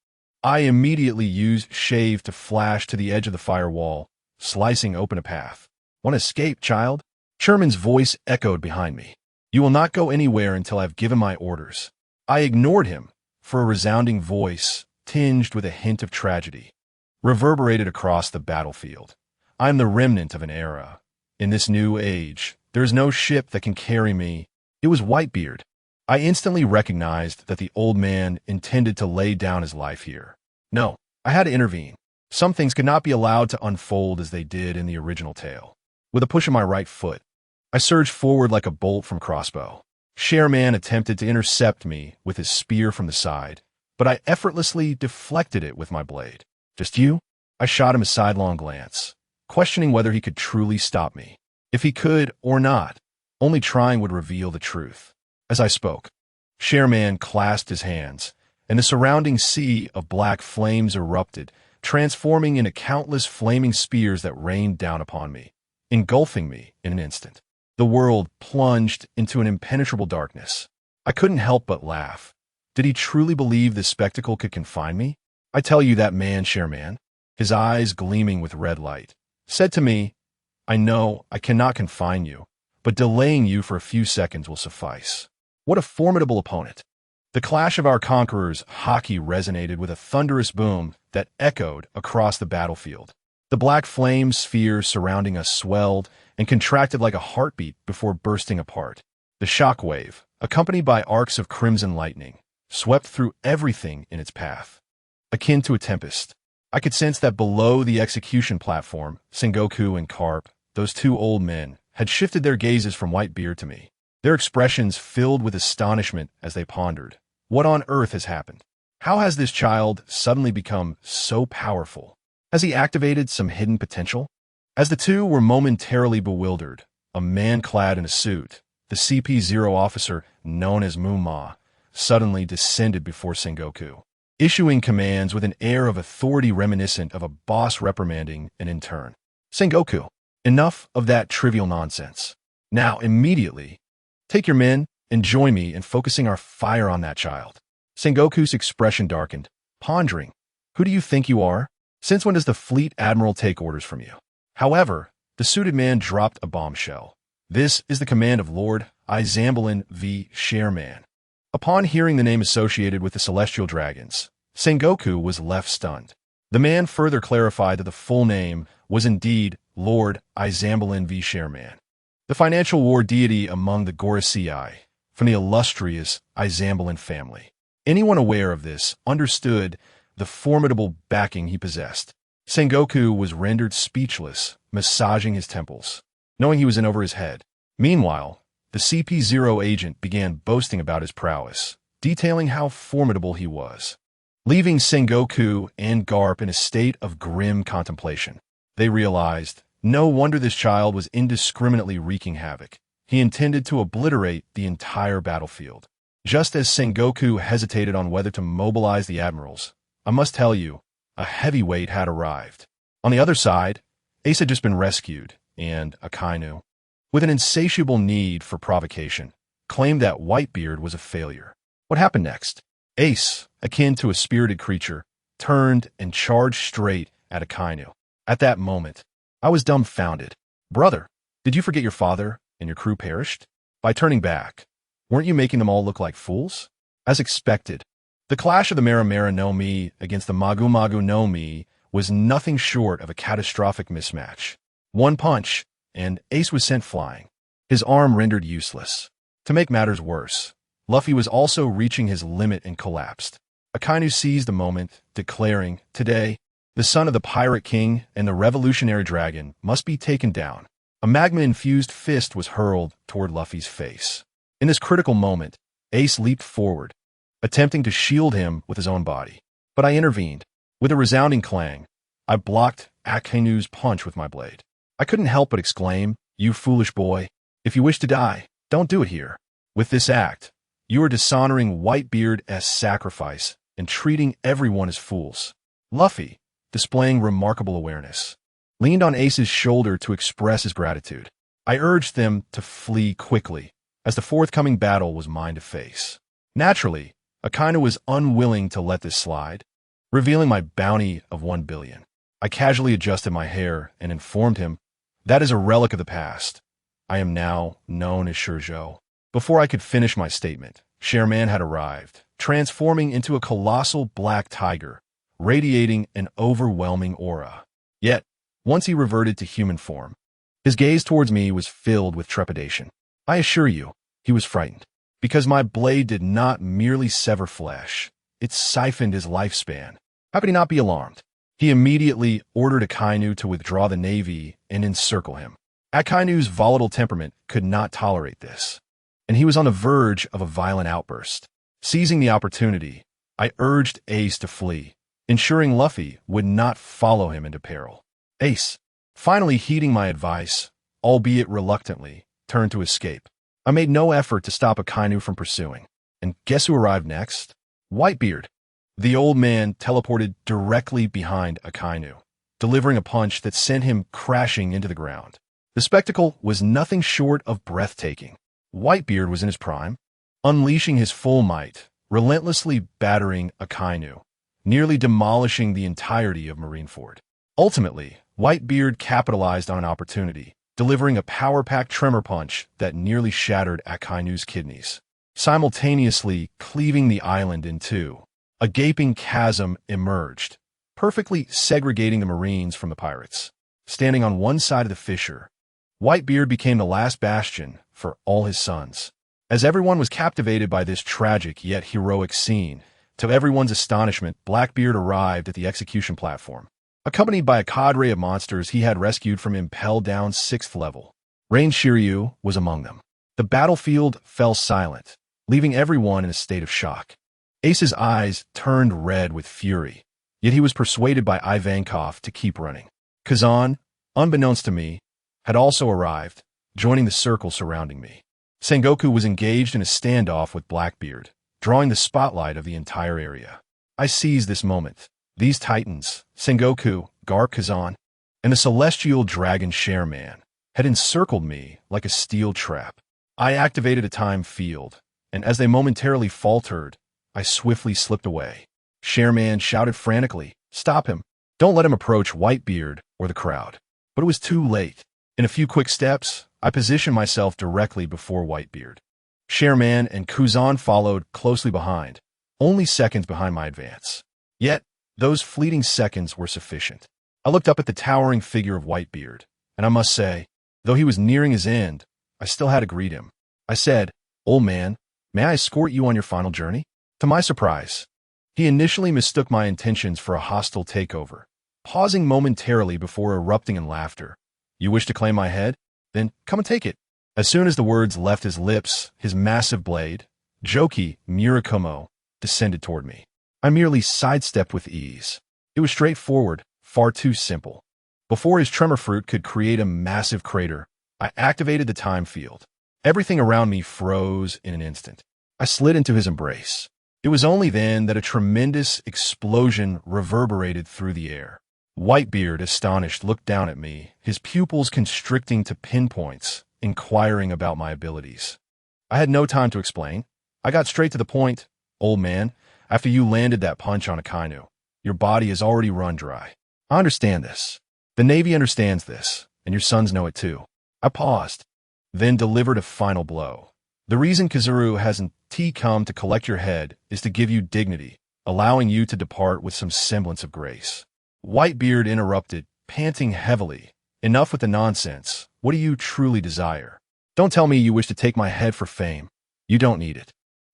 Speaker 1: I immediately used Shave to flash to the edge of the firewall, slicing open a path. "Want to escape, child?" Sherman's voice echoed behind me. "You will not go anywhere until I've given my orders." I ignored him, for a resounding voice, tinged with a hint of tragedy, reverberated across the battlefield. "I am the remnant of an era. In this new age, there is no ship that can carry me." It was Whitebeard. I instantly recognized that the old man intended to lay down his life here. No, I had to intervene. Some things could not be allowed to unfold as they did in the original tale. With a push of my right foot, I surged forward like a bolt from crossbow. ShareMan attempted to intercept me with his spear from the side, but I effortlessly deflected it with my blade. "Just you?" I shot him a sidelong glance, questioning whether he could truly stop me. If he could or not, only trying would reveal the truth. As I spoke, ShareMan clasped his hands, and the surrounding sea of black flames erupted, transforming into countless flaming spears that rained down upon me, engulfing me in an instant. The world plunged into an impenetrable darkness. I couldn't help but laugh. Did he truly believe this spectacle could confine me? I tell you, that man, ShareMan, his eyes gleaming with red light, said to me, "I know I cannot confine you, but delaying you for a few seconds will suffice." What a formidable opponent. The clash of our conquerors' hockey resonated with a thunderous boom that echoed across the battlefield. The black flame spheres surrounding us swelled and contracted like a heartbeat before bursting apart. The shockwave, accompanied by arcs of crimson lightning, swept through everything in its path. Akin to a tempest, I could sense that below the execution platform, Sengoku and Karp, those two old men, had shifted their gazes from Whitebeard to me. Their expressions filled with astonishment as they pondered. What on earth has happened? How has this child suddenly become so powerful? Has he activated some hidden potential? As the two were momentarily bewildered, a man clad in a suit, the CP0 officer known as Muma, suddenly descended before Sengoku, issuing commands with an air of authority reminiscent of a boss reprimanding an intern. "Sengoku, enough of that trivial nonsense. Now, immediately, take your men and join me in focusing our fire on that child." Sengoku's expression darkened, pondering. "Who do you think you are? Since when does the fleet admiral take orders from you?" However, the suited man dropped a bombshell. "This is the command of Lord Izambalin v. ShareMan." Upon hearing the name associated with the celestial dragons, Sengoku was left stunned. The man further clarified that the full name was indeed Lord Izambalin v. ShareMan, the financial war deity among the Gorosei, from the illustrious Izambalin family. Anyone aware of this understood the formidable backing he possessed. Sengoku was rendered speechless, massaging his temples, knowing he was in over his head. Meanwhile, the CP0 agent began boasting about his prowess, detailing how formidable he was, leaving Sengoku and Garp in a state of grim contemplation. They realized, no wonder this child was indiscriminately wreaking havoc. He intended to obliterate the entire battlefield. Just as Sengoku hesitated on whether to mobilize the admirals, I must tell you, a heavyweight had arrived. On the other side, Ace had just been rescued, and Akainu, with an insatiable need for provocation, claimed that Whitebeard was a failure. What happened next? Ace, akin to a spirited creature, turned and charged straight at Akainu. At that moment, I was dumbfounded. "Brother, did you forget your father and your crew perished? By turning back, weren't you making them all look like fools?" As expected, the clash of the Marimara no Mi against the Magu Magu no Mi was nothing short of a catastrophic mismatch. One punch, and Ace was sent flying, his arm rendered useless. To make matters worse, Luffy was also reaching his limit and collapsed. Akainu seized the moment, declaring, "Today, the son of the Pirate King and the Revolutionary Dragon must be taken down." A magma-infused fist was hurled toward Luffy's face. In this critical moment, Ace leaped forward, attempting to shield him with his own body. But I intervened. With a resounding clang, I blocked Akainu's punch with my blade. I couldn't help but exclaim, "You foolish boy. If you wish to die, don't do it here. With this act, you are dishonoring Whitebeard's sacrifice and treating everyone as fools." Luffy, displaying remarkable awareness, leaned on Ace's shoulder to express his gratitude. I urged them to flee quickly, as the forthcoming battle was mine to face. Naturally, Akainu was unwilling to let this slide, revealing my bounty of 1 billion. I casually adjusted my hair and informed him, "That is a relic of the past. I am now known as ShiZhou." Before I could finish my statement, Shareman had arrived, transforming into a colossal black tiger, radiating an overwhelming aura. Yet, once he reverted to human form, his gaze towards me was filled with trepidation. I assure you, he was frightened, because my blade did not merely sever flesh, it siphoned his lifespan. How could he not be alarmed? He immediately ordered Akainu to withdraw the navy and encircle him. Akainu's volatile temperament could not tolerate this, and he was on the verge of a violent outburst. Seizing the opportunity, I urged Ace to flee, ensuring Luffy would not follow him into peril. Ace, finally heeding my advice, albeit reluctantly, turned to escape. I made no effort to stop Akainu from pursuing. And guess who arrived next? Whitebeard. The old man teleported directly behind Akainu, delivering a punch that sent him crashing into the ground. The spectacle was nothing short of breathtaking. Whitebeard was in his prime, unleashing his full might, relentlessly battering Akainu, nearly demolishing the entirety of Marineford. Ultimately, Whitebeard capitalized on an opportunity, delivering a power-packed tremor punch that nearly shattered Akainu's kidneys, simultaneously cleaving the island in two. A gaping chasm emerged, perfectly segregating the Marines from the pirates. Standing on one side of the fissure, Whitebeard became the last bastion for all his sons. As everyone was captivated by this tragic yet heroic scene, to everyone's astonishment, Blackbeard arrived at the execution platform, accompanied by a cadre of monsters he had rescued from Impel Down's 6th level. Rain Shiryu was among them. The battlefield fell silent, leaving everyone in a state of shock. Ace's eyes turned red with fury, yet he was persuaded by Ivankov to keep running. Kazan, unbeknownst to me, had also arrived, joining the circle surrounding me. Sengoku was engaged in a standoff with Blackbeard, drawing the spotlight of the entire area. I seized this moment. These titans, Sengoku, Garp Kazan, and the celestial dragon Shareman, had encircled me like a steel trap. I activated a time field, and as they momentarily faltered, I swiftly slipped away. Shareman shouted frantically, "Stop him! Don't let him approach Whitebeard or the crowd." But it was too late. In a few quick steps, I positioned myself directly before Whitebeard. Shareman and Kuzan followed closely behind, only seconds behind my advance. Yet, those fleeting seconds were sufficient. I looked up at the towering figure of Whitebeard, and I must say, though he was nearing his end, I still had to greet him. I said, "Old man, may I escort you on your final journey?" To my surprise, he initially mistook my intentions for a hostile takeover, pausing momentarily before erupting in laughter. "You wish to claim my head? Then come and take it." As soon as the words left his lips, his massive blade, Joki Murakumo, descended toward me. I merely sidestepped with ease. It was straightforward, far too simple. Before his tremor fruit could create a massive crater, I activated the time field. Everything around me froze in an instant. I slid into his embrace. It was only then that a tremendous explosion reverberated through the air. Whitebeard, astonished, looked down at me, his pupils constricting to pinpoints, inquiring about my abilities. I had no time to explain. I got straight to the point. "Old man, after you landed that punch on Akainu, your body has already run dry. I understand this. The Navy understands this, and your sons know it too." I paused, then delivered a final blow. "The reason Kazuru hasn't come to collect your head is to give you dignity, allowing you to depart with some semblance of grace." Whitebeard interrupted, panting heavily. "Enough with the nonsense. What do you truly desire? Don't tell me you wish to take my head for fame. You don't need it."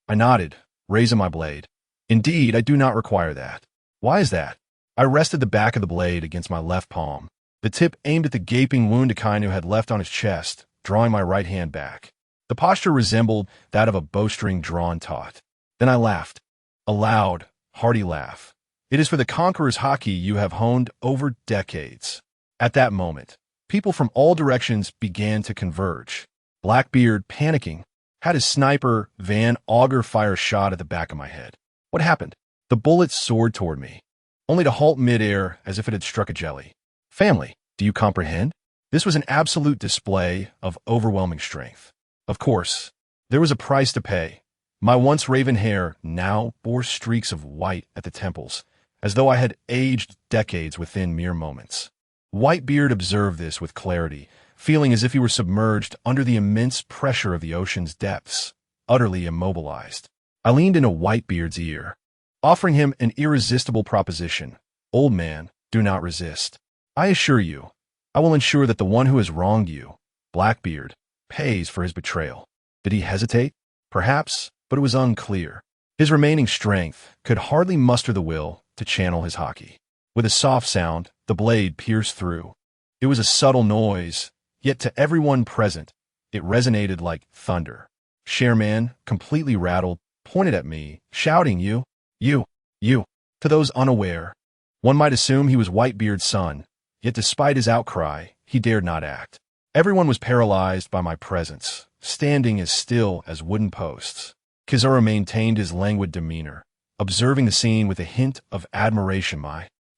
Speaker 1: I nodded, raising my blade. "Indeed, I do not require that." "Why is that?" I rested the back of the blade against my left palm, the tip aimed at the gaping wound Akainu had left on his chest, drawing my right hand back. The posture resembled that of a bowstring drawn taut. Then I laughed. A loud, hearty laugh. It is for the conqueror's haki you have honed over decades. At that moment, people from all directions began to converge. Blackbeard, panicking, had his sniper Van Auger fire a shot at the back of my head. What happened? The bullet soared toward me, only to halt midair as if it had struck a jelly. Family, do you comprehend? This was an absolute display of overwhelming strength. Of course, there was a price to pay. My once raven hair now bore streaks of white at the temples, as though I had aged decades within mere moments. Whitebeard observed this with clarity, feeling as if he were submerged under the immense pressure of the ocean's depths, utterly immobilized. I leaned into Whitebeard's ear, offering him an irresistible proposition. Old man, do not resist. I assure you, I will ensure that the one who has wronged you, Blackbeard, pays for his betrayal. Did he hesitate? Perhaps, but it was unclear. His remaining strength could hardly muster the will to channel his haki. With a soft sound, the blade pierced through. It was a subtle noise, yet to everyone present, it resonated like thunder. Shareman, completely rattled, pointed at me, shouting, you. To those unaware, one might assume he was Whitebeard's son, yet despite his outcry, he dared not act. Everyone was paralyzed by my presence, standing as still as wooden posts. Kizura maintained his languid demeanor, observing the scene with a hint of admiration.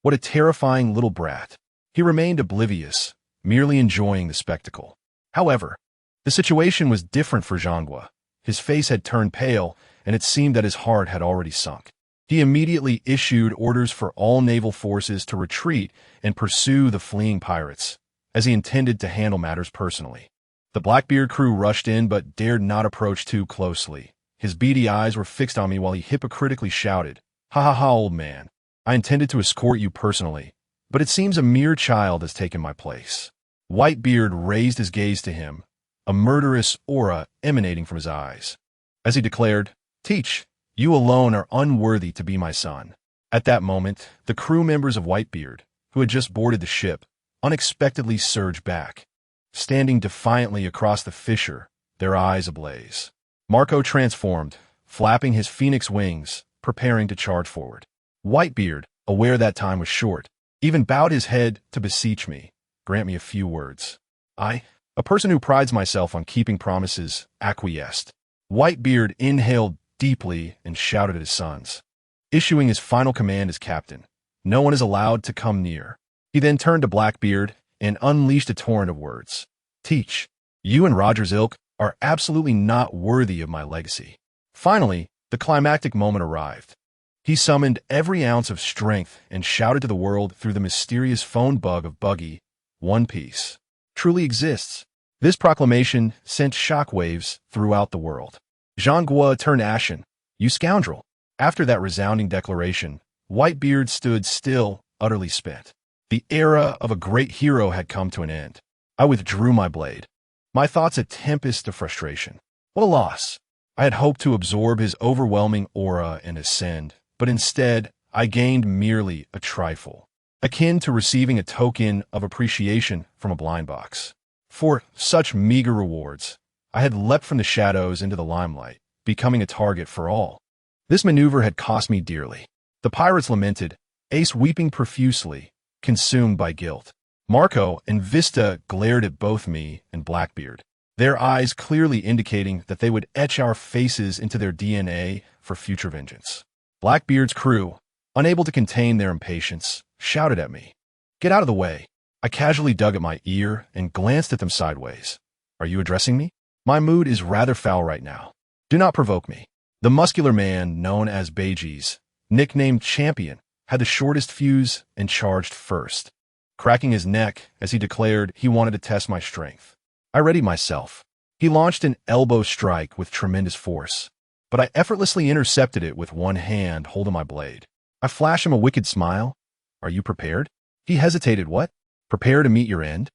Speaker 1: What a terrifying little brat. He remained oblivious, merely enjoying the spectacle. However, the situation was different for Zhangguo. His face had turned pale, and it seemed that his heart had already sunk. He immediately issued orders for all naval forces to retreat and pursue the fleeing pirates, as he intended to handle matters personally. The Blackbeard crew rushed in but dared not approach too closely. His beady eyes were fixed on me while he hypocritically shouted, "Ha ha ha, old man. I intended to escort you personally, but it seems a mere child has taken my place." Whitebeard raised his gaze to him, a murderous aura emanating from his eyes, as he declared, "Teach, you alone are unworthy to be my son." At that moment, the crew members of Whitebeard, who had just boarded the ship, unexpectedly surged back, standing defiantly across the fissure, their eyes ablaze. Marco transformed, flapping his phoenix wings, preparing to charge forward. Whitebeard, aware that time was short, even bowed his head to beseech me, "Grant me a few words." I, a person who prides myself on keeping promises, acquiesced. Whitebeard inhaled deeply and shouted at his sons, issuing his final command as captain. No one is allowed to come near. He then turned to Blackbeard and unleashed a torrent of words. "Teach, you and Roger's ilk are absolutely not worthy of my legacy." Finally, the climactic moment arrived. He summoned every ounce of strength and shouted to the world through the mysterious phone bug of Buggy, "One Piece truly exists." This proclamation sent shockwaves throughout the world. Zhangguo turned ashen. "You scoundrel." After that resounding declaration, Whitebeard stood still, utterly spent. The era of a great hero had come to an end. I withdrew my blade, my thoughts a tempest of frustration. What a loss! I had hoped to absorb his overwhelming aura and ascend, but instead, I gained merely a trifle, akin to receiving a token of appreciation from a blind box. For such meager rewards, I had leapt from the shadows into the limelight, becoming a target for all. This maneuver had cost me dearly. The pirates lamented, Ace weeping profusely, consumed by guilt. Marco and Vista glared at both me and Blackbeard, their eyes clearly indicating that they would etch our faces into their DNA for future vengeance. Blackbeard's crew, unable to contain their impatience, shouted at me, "Get out of the way." I casually dug at my ear and glanced at them sideways. "Are you addressing me? My mood is rather foul right now. Do not provoke me." The muscular man known as Beijis, nicknamed Champion, had the shortest fuse and charged first, cracking his neck as he declared he wanted to test my strength. I readied myself. He launched an elbow strike with tremendous force, but I effortlessly intercepted it with one hand holding my blade. I flashed him a wicked smile. "Are you prepared?" He hesitated. "What? Prepare to meet your end?"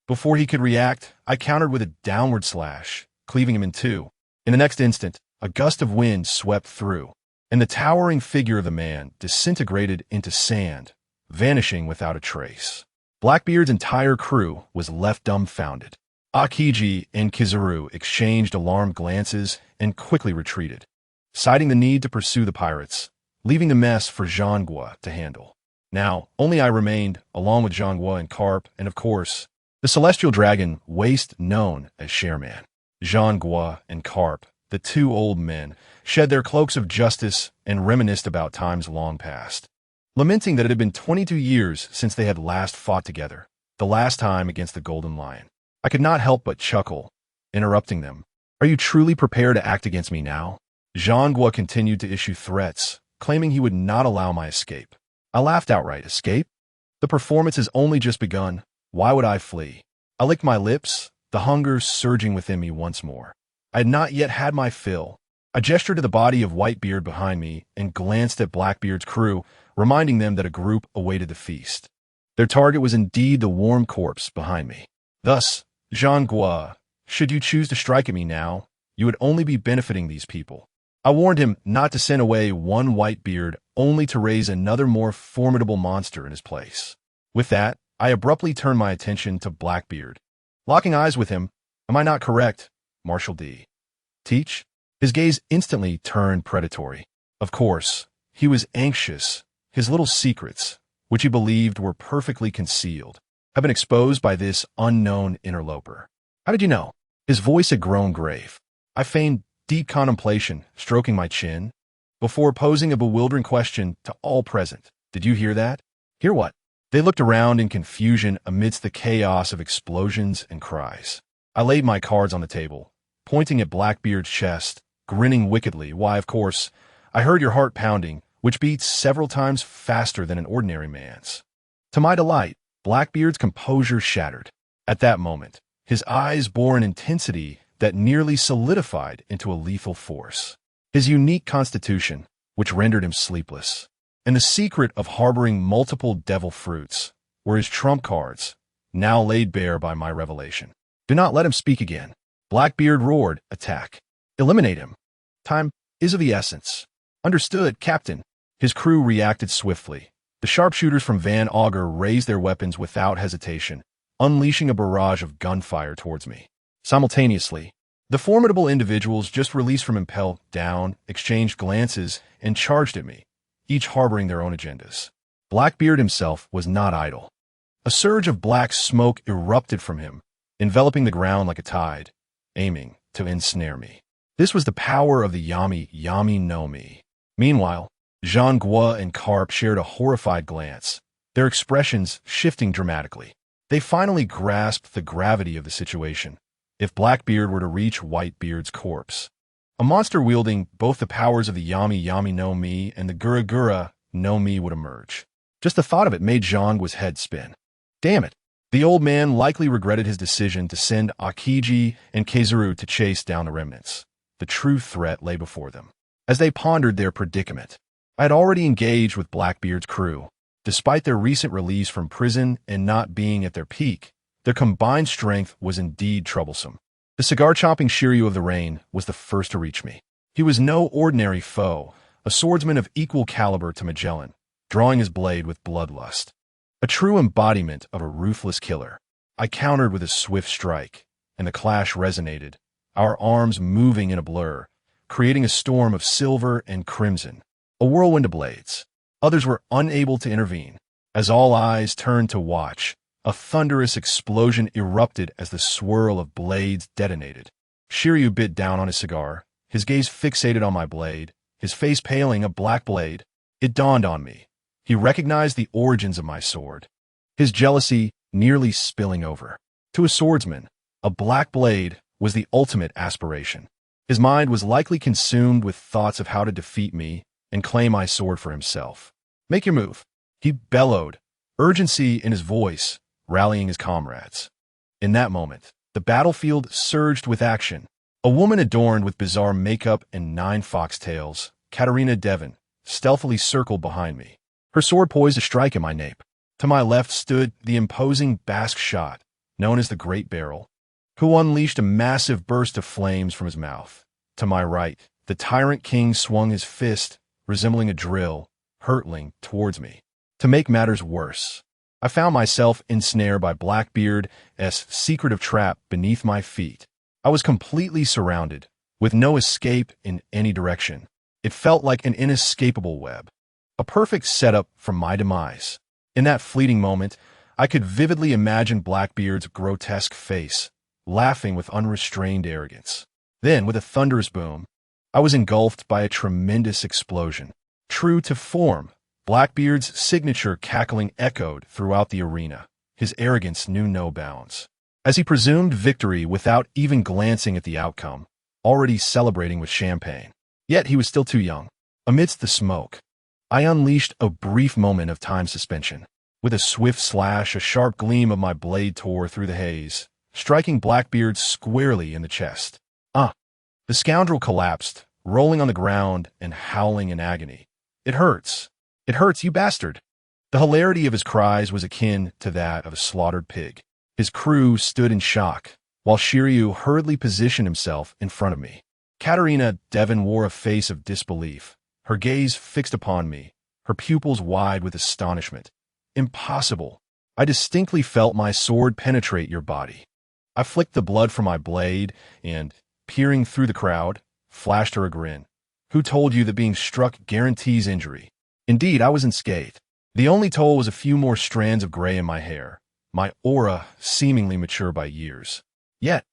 Speaker 1: Before he could react, I countered with a downward slash, cleaving him in two. In the next instant, a gust of wind swept through, and the towering figure of the man disintegrated into sand, vanishing without a trace. Blackbeard's entire crew was left dumbfounded. Akiji and Kizaru exchanged alarmed glances and quickly retreated, citing the need to pursue the pirates, leaving the mess for Zhangguo to handle. Now, only I remained, along with Zhangguo and Carp, and of course, the celestial dragon waste known as Shareman. Zhangguo and Carp, the two old men, shed their cloaks of justice and reminisced about times long past, lamenting that it had been 22 years since they had last fought together, the last time against the Golden Lion. I could not help but chuckle, interrupting them. Are you truly prepared to act against me now? Zhangguo continued to issue threats, claiming he would not allow my escape. I laughed outright. Escape? The performance has only just begun. Why would I flee? I licked my lips, the hunger surging within me once more. I had not yet had my fill. I gestured to the body of Whitebeard behind me and glanced at Blackbeard's crew, reminding them that a group awaited the feast. Their target was indeed the warm corpse behind me. Thus, Zhangguo, should you choose to strike at me now, you would only be benefiting these people. I warned him not to send away one Whitebeard only to raise another more formidable monster in his place. With that, I abruptly turned my attention to Blackbeard. Locking eyes with him, am I not correct, Marshal D? Teach? His gaze instantly turned predatory. Of course, he was anxious. His little secrets, which he believed were perfectly concealed, have been exposed by this unknown interloper. How did you know? His voice had grown grave. I feigned deep contemplation, stroking my chin, before posing a bewildering question to all present. Did you hear that? Hear what? They looked around in confusion amidst the chaos of explosions and cries. I laid my cards on the table, pointing at Blackbeard's chest, grinning wickedly. Why, of course, I heard your heart pounding, which beats several times faster than an ordinary man's. To my delight, Blackbeard's composure shattered. At that moment, his eyes bore an intensity that nearly solidified into a lethal force. His unique constitution, which rendered him sleepless, and the secret of harboring multiple devil fruits, were his trump cards, now laid bare by my revelation. Do not let him speak again. Blackbeard roared, attack. Eliminate him. Time is of the essence. Understood, Captain. His crew reacted swiftly. The sharpshooters from Van Augur raised their weapons without hesitation, unleashing a barrage of gunfire towards me. Simultaneously, the formidable individuals just released from Impel down exchanged glances and charged at me, each harboring their own agendas. Blackbeard himself was not idle. A surge of black smoke erupted from him, enveloping the ground like a tide, aiming to ensnare me. This was the power of the Yami no Mi. Meanwhile, Zhangguo and Carp shared a horrified glance, their expressions shifting dramatically. They finally grasped the gravity of the situation. If Blackbeard were to reach Whitebeard's corpse, a monster wielding both the powers of the Yami no Mi and the Gura no Mi would emerge. Just the thought of it made Zhangguo's head spin. Damn it! The old man likely regretted his decision to send Akiji and Kizaru to chase down the remnants. The true threat lay before them. As they pondered their predicament, I had already engaged with Blackbeard's crew. Despite their recent release from prison and not being at their peak, their combined strength was indeed troublesome. The cigar-chomping Shiryu of the Rain was the first to reach me. He was no ordinary foe, a swordsman of equal caliber to Magellan, drawing his blade with bloodlust. A true embodiment of a ruthless killer. I countered with a swift strike, and the clash resonated, our arms moving in a blur, creating a storm of silver and crimson, a whirlwind of blades. Others were unable to intervene. As all eyes turned to watch, a thunderous explosion erupted as the swirl of blades detonated. Shiryu bit down on his cigar, his gaze fixated on my blade, his face paling. A black blade. It dawned on me. He recognized the origins of my sword, his jealousy nearly spilling over. To a swordsman, a black blade was the ultimate aspiration. His mind was likely consumed with thoughts of how to defeat me and claim my sword for himself. Make your move, he bellowed, urgency in his voice, rallying his comrades. In that moment, the battlefield surged with action. A woman adorned with bizarre makeup and 9 foxtails, Katarina Devon, stealthily circled behind me, her sword poised to strike at my nape. To my left stood the imposing Basque shot, known as the Great Barrel, who unleashed a massive burst of flames from his mouth. To my right, the Tyrant King swung his fist, resembling a drill, hurtling towards me. To make matters worse, I found myself ensnared by Blackbeard's secretive trap beneath my feet. I was completely surrounded, with no escape in any direction. It felt like an inescapable web, a perfect setup for my demise. In that fleeting moment, I could vividly imagine Blackbeard's grotesque face, laughing with unrestrained arrogance. Then, with a thunderous boom, I was engulfed by a tremendous explosion. True to form, Blackbeard's signature cackling echoed throughout the arena. His arrogance knew no bounds. As he presumed victory without even glancing at the outcome, already celebrating with champagne. Yet he was still too young. Amidst the smoke, I unleashed a brief moment of time suspension. With a swift slash, a sharp gleam of my blade tore through the haze, striking Blackbeard squarely in the chest. The scoundrel collapsed, rolling on the ground and howling in agony. "It hurts. It hurts, you bastard." The hilarity of his cries was akin to that of a slaughtered pig. His crew stood in shock, while ShiZhou hurriedly positioned himself in front of me. Katerina Devon wore a face of disbelief, her gaze fixed upon me, her pupils wide with astonishment. "Impossible. I distinctly felt my sword penetrate your body." I flicked the blood from my blade and, peering through the crowd, flashed her a grin. "Who told you that being struck guarantees injury?" Indeed, I was unscathed. The only toll was a few more strands of gray in my hair, my aura seemingly mature by years. Yet,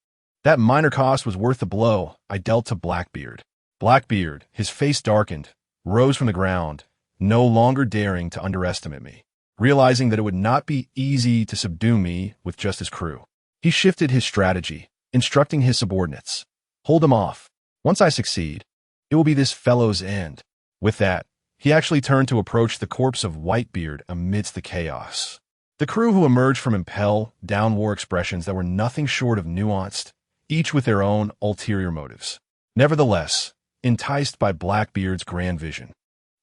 Speaker 1: that minor cost was worth the blow I dealt to Blackbeard. Blackbeard, his face darkened, rose from the ground, no longer daring to underestimate me. Realizing that it would not be easy to subdue me with just his crew, he shifted his strategy, instructing his subordinates. "Hold him off. Once I succeed, it will be this fellow's end." With that, he actually turned to approach the corpse of Whitebeard amidst the chaos. The crew who emerged from Impel down wore expressions that were nothing short of nuanced, each with their own ulterior motives. Nevertheless, enticed by Blackbeard's grand vision,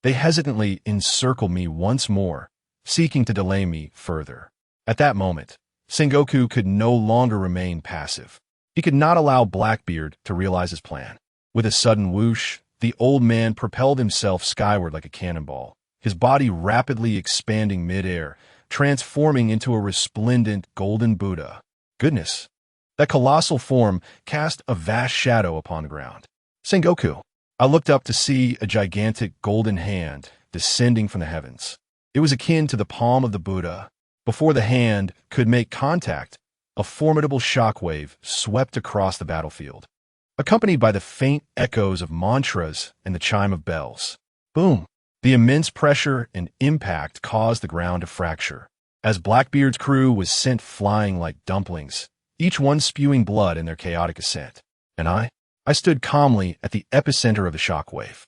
Speaker 1: they hesitantly encircled me once more, seeking to delay me further. At that moment, Sengoku could no longer remain passive. He could not allow Blackbeard to realize his plan. With a sudden whoosh, the old man propelled himself skyward like a cannonball, his body rapidly expanding mid-air, transforming into a resplendent golden Buddha. Goodness! That colossal form cast a vast shadow upon the ground. "Sengoku!" I looked up to see a gigantic golden hand descending from the heavens. It was akin to the palm of the Buddha. Before the hand could make contact, a formidable shockwave swept across the battlefield, accompanied by the faint echoes of mantras and the chime of bells. Boom! The immense pressure and impact caused the ground to fracture, as Blackbeard's crew was sent flying like dumplings, each one spewing blood in their chaotic ascent. And I stood calmly at the epicenter of the shockwave.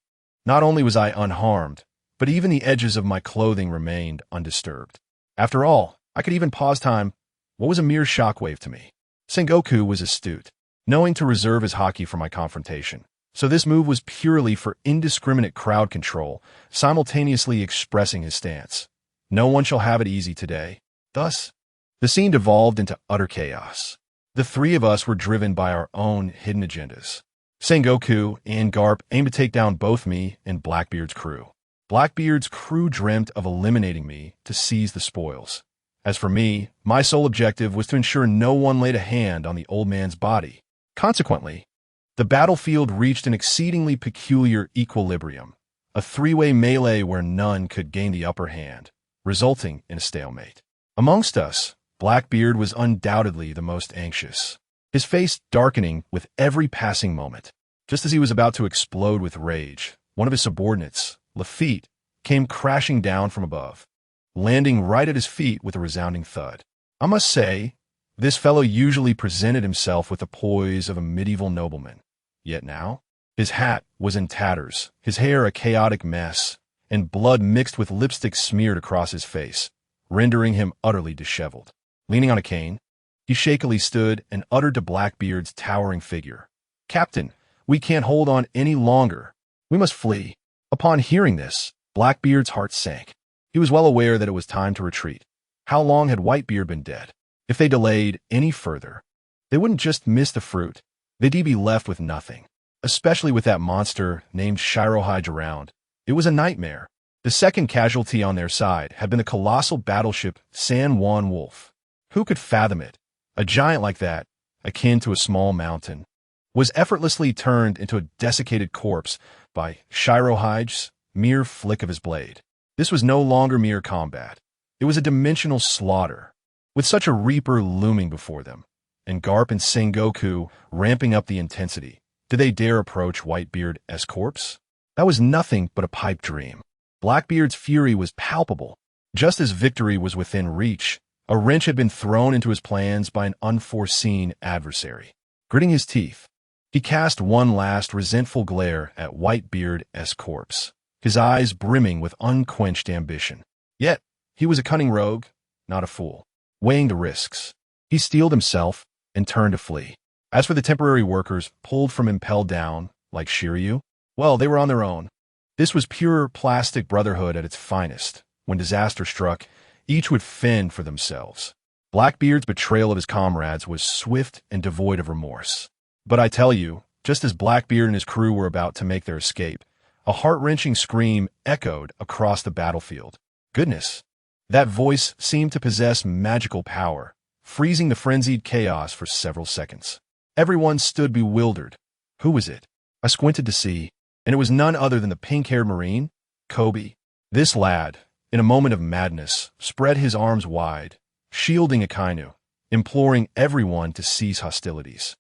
Speaker 1: Not only was I unharmed, but even the edges of my clothing remained undisturbed. After all, I could even pause time. What was a mere shockwave to me? Sengoku was astute, knowing to reserve his haki for my confrontation. So this move was purely for indiscriminate crowd control, simultaneously expressing his stance. No one shall have it easy today. Thus, the scene devolved into utter chaos. The three of us were driven by our own hidden agendas. Sengoku and Garp aimed to take down both me and Blackbeard's crew. Blackbeard's crew dreamt of eliminating me to seize the spoils. As for me, my sole objective was to ensure no one laid a hand on the old man's body. Consequently, the battlefield reached an exceedingly peculiar equilibrium, a three-way melee where none could gain the upper hand, resulting in a stalemate. Amongst us, Blackbeard was undoubtedly the most anxious, his face darkening with every passing moment. Just as he was about to explode with rage, one of his subordinates, Lafitte, came crashing down from above, landing right at his feet with a resounding thud. I must say, this fellow usually presented himself with the poise of a medieval nobleman. Yet now, his hat was in tatters, his hair a chaotic mess, and blood mixed with lipstick smeared across his face, rendering him utterly disheveled. Leaning on a cane, he shakily stood and uttered to Blackbeard's towering figure, "Captain, we can't hold on any longer. We must flee." Upon hearing this, Blackbeard's heart sank. He was well aware that it was time to retreat. How long had Whitebeard been dead? If they delayed any further, they wouldn't just miss the fruit, they'd be left with nothing. Especially with that monster named ShiZhou around. It was a nightmare. The second casualty on their side had been the colossal battleship San Juan Wolf. Who could fathom it? A giant like that, akin to a small mountain, was effortlessly turned into a desiccated corpse by ShiZhou's mere flick of his blade. This was no longer mere combat. It was a dimensional slaughter. With such a reaper looming before them, and Garp and Sengoku ramping up the intensity, did they dare approach Whitebeard's corpse? That was nothing but a pipe dream. Blackbeard's fury was palpable. Just as victory was within reach, a wrench had been thrown into his plans by an unforeseen adversary. Gritting his teeth, he cast one last resentful glare at Whitebeard's corpse, his eyes brimming with unquenched ambition. Yet, he was a cunning rogue, not a fool. Weighing the risks, he steeled himself and turned to flee. As for the temporary workers pulled from impelled down, like ShiZhou, well, they were on their own. This was pure plastic brotherhood at its finest. When disaster struck, each would fend for themselves. Blackbeard's betrayal of his comrades was swift and devoid of remorse. But I tell you, just as Blackbeard and his crew were about to make their escape, a heart-wrenching scream echoed across the battlefield. Goodness! That voice seemed to possess magical power, freezing the frenzied chaos for several seconds. Everyone stood bewildered. Who was it? I squinted to see, and it was none other than the pink-haired Marine, Kobe. This lad, in a moment of madness, spread his arms wide, shielding Akainu, imploring everyone to cease hostilities.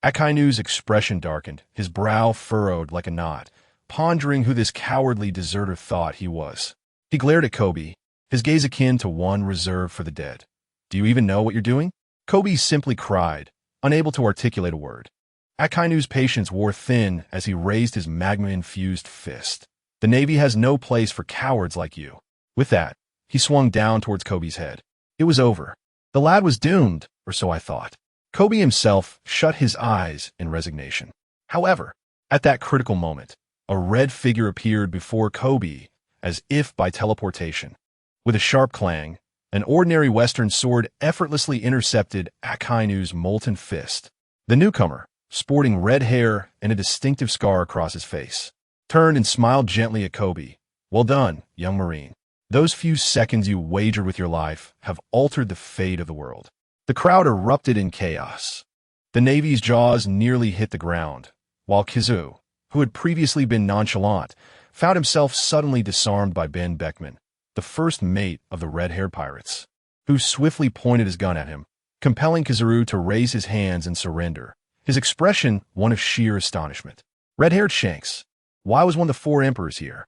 Speaker 1: Akainu's expression darkened, his brow furrowed like a knot, pondering who this cowardly deserter thought he was. He glared at Kobe, his gaze akin to one reserved for the dead. Do you even know what you're doing? Kobe simply cried, unable to articulate a word. Akainu's patience wore thin as he raised his magma-infused fist. The Navy has no place for cowards like you. With that, he swung down towards Kobe's head. It was over. The lad was doomed, or so I thought. Kobe himself shut his eyes in resignation. However, at that critical moment, a red figure appeared before Kobe as if by teleportation. With a sharp clang, an ordinary Western sword effortlessly intercepted Akainu's molten fist. The newcomer, sporting red hair and a distinctive scar across his face, turned and smiled gently at Kobe. Well done, young Marine. Those few seconds you wagered with your life have altered the fate of the world. The crowd erupted in chaos. The Navy's jaws nearly hit the ground, while ShiZhou, who had previously been nonchalant, found himself suddenly disarmed by Ben Beckman, the first mate of the red-haired pirates, who swiftly pointed his gun at him, compelling ShiZhou to raise his hands and surrender, his expression one of sheer astonishment. Red-haired Shanks. Why was one of the four emperors here?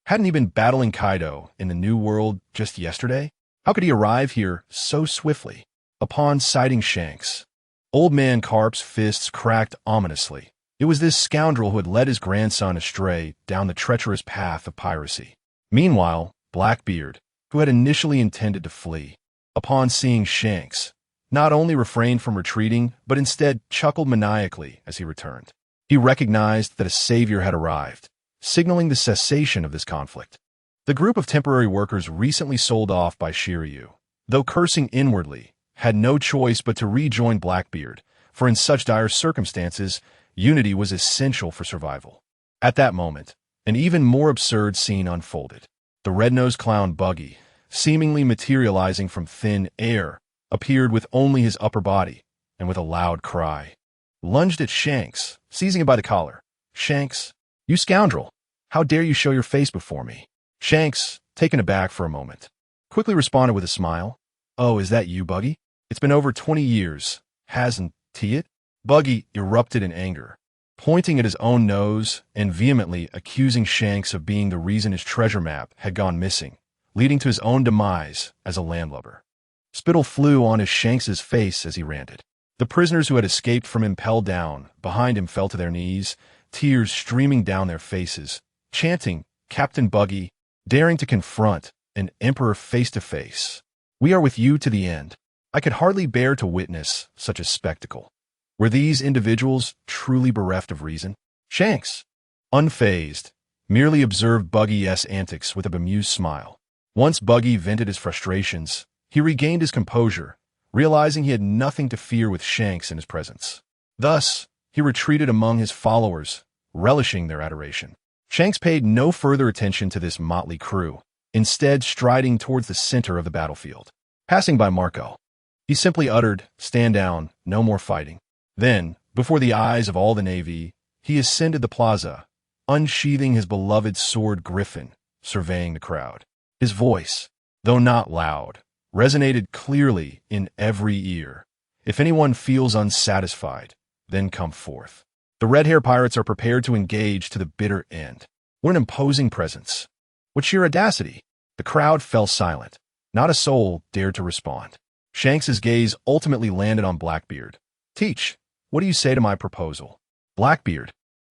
Speaker 1: Hadn't he been battling Kaido in the New World just yesterday? How could he arrive here so swiftly? Upon sighting Shanks, Old Man Carp's fists cracked ominously. It was this scoundrel who had led his grandson astray down the treacherous path of piracy. Meanwhile, Blackbeard, who had initially intended to flee, upon seeing Shanks, not only refrained from retreating, but instead chuckled maniacally as he returned. He recognized that a savior had arrived, signaling the cessation of this conflict. The group of temporary workers recently sold off by ShiZhou, though cursing inwardly, had no choice but to rejoin Blackbeard, for in such dire circumstances, unity was essential for survival. At that moment, an even more absurd scene unfolded. The red-nosed clown Buggy, seemingly materializing from thin air, appeared with only his upper body, and with a loud cry, lunged at Shanks, seizing him by the collar. "Shanks, you scoundrel! How dare you show your face before me?" Shanks, taken aback for a moment, quickly responded with a smile. "Oh, is that you, Buggy? It's been over 20 years, hasn't it?" Buggy erupted in anger, pointing at his own nose and vehemently accusing Shanks of being the reason his treasure map had gone missing, leading to his own demise as a landlubber. Spittle flew on his Shanks's face as he ranted. The prisoners who had escaped from impelled down behind him fell to their knees, tears streaming down their faces, chanting, "Captain Buggy, daring to confront an emperor face to face. We are with you to the end." I could hardly bear to witness such a spectacle. Were these individuals truly bereft of reason? Shanks, unfazed, merely observed Buggy's antics with a bemused smile. Once Buggy vented his frustrations, he regained his composure, realizing he had nothing to fear with Shanks in his presence. Thus, he retreated among his followers, relishing their adoration. Shanks paid no further attention to this motley crew, instead striding towards the center of the battlefield. Passing by Marco, he simply uttered, "Stand down, no more fighting." Then, before the eyes of all the Navy, he ascended the plaza, unsheathing his beloved sword Griffin, surveying the crowd. His voice, though not loud, resonated clearly in every ear. "If anyone feels unsatisfied, then come forth. The red-hair pirates are prepared to engage to the bitter end." What an imposing presence. What sheer audacity. The crowd fell silent. Not a soul dared to respond. Shanks's gaze ultimately landed on Blackbeard. "Teach, what do you say to my proposal?" Blackbeard,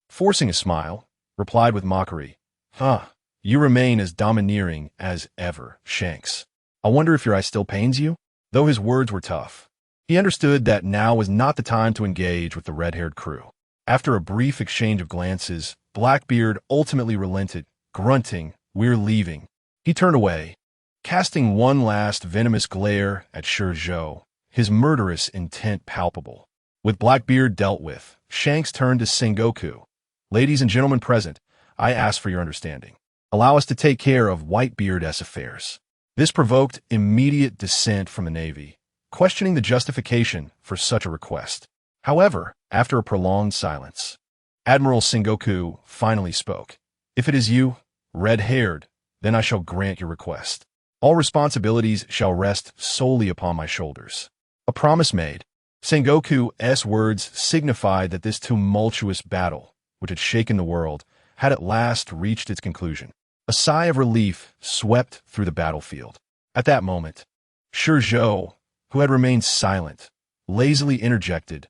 Speaker 1: forcing a smile, replied with mockery, "Huh, you remain as domineering as ever, Shanks. I wonder if your eye still pains you?" Though his words were tough, he understood that now was not the time to engage with the red-haired crew. After a brief exchange of glances, Blackbeard ultimately relented, grunting, "We're leaving." He turned away, casting one last venomous glare at ShiZhou, his murderous intent palpable. With Blackbeard dealt with, Shanks turned to Sengoku. "Ladies and gentlemen present, I ask for your understanding. Allow us to take care of Whitebeard's affairs." This provoked immediate dissent from the Navy, questioning the justification for such a request. However, after a prolonged silence, Admiral Sengoku finally spoke. "If it is you, red-haired, then I shall grant your request. All responsibilities shall rest solely upon my shoulders." A promise made. Sengoku's words signified that this tumultuous battle, which had shaken the world, had at last reached its conclusion. A sigh of relief swept through the battlefield. At that moment, ShiZhou, who had remained silent, lazily interjected,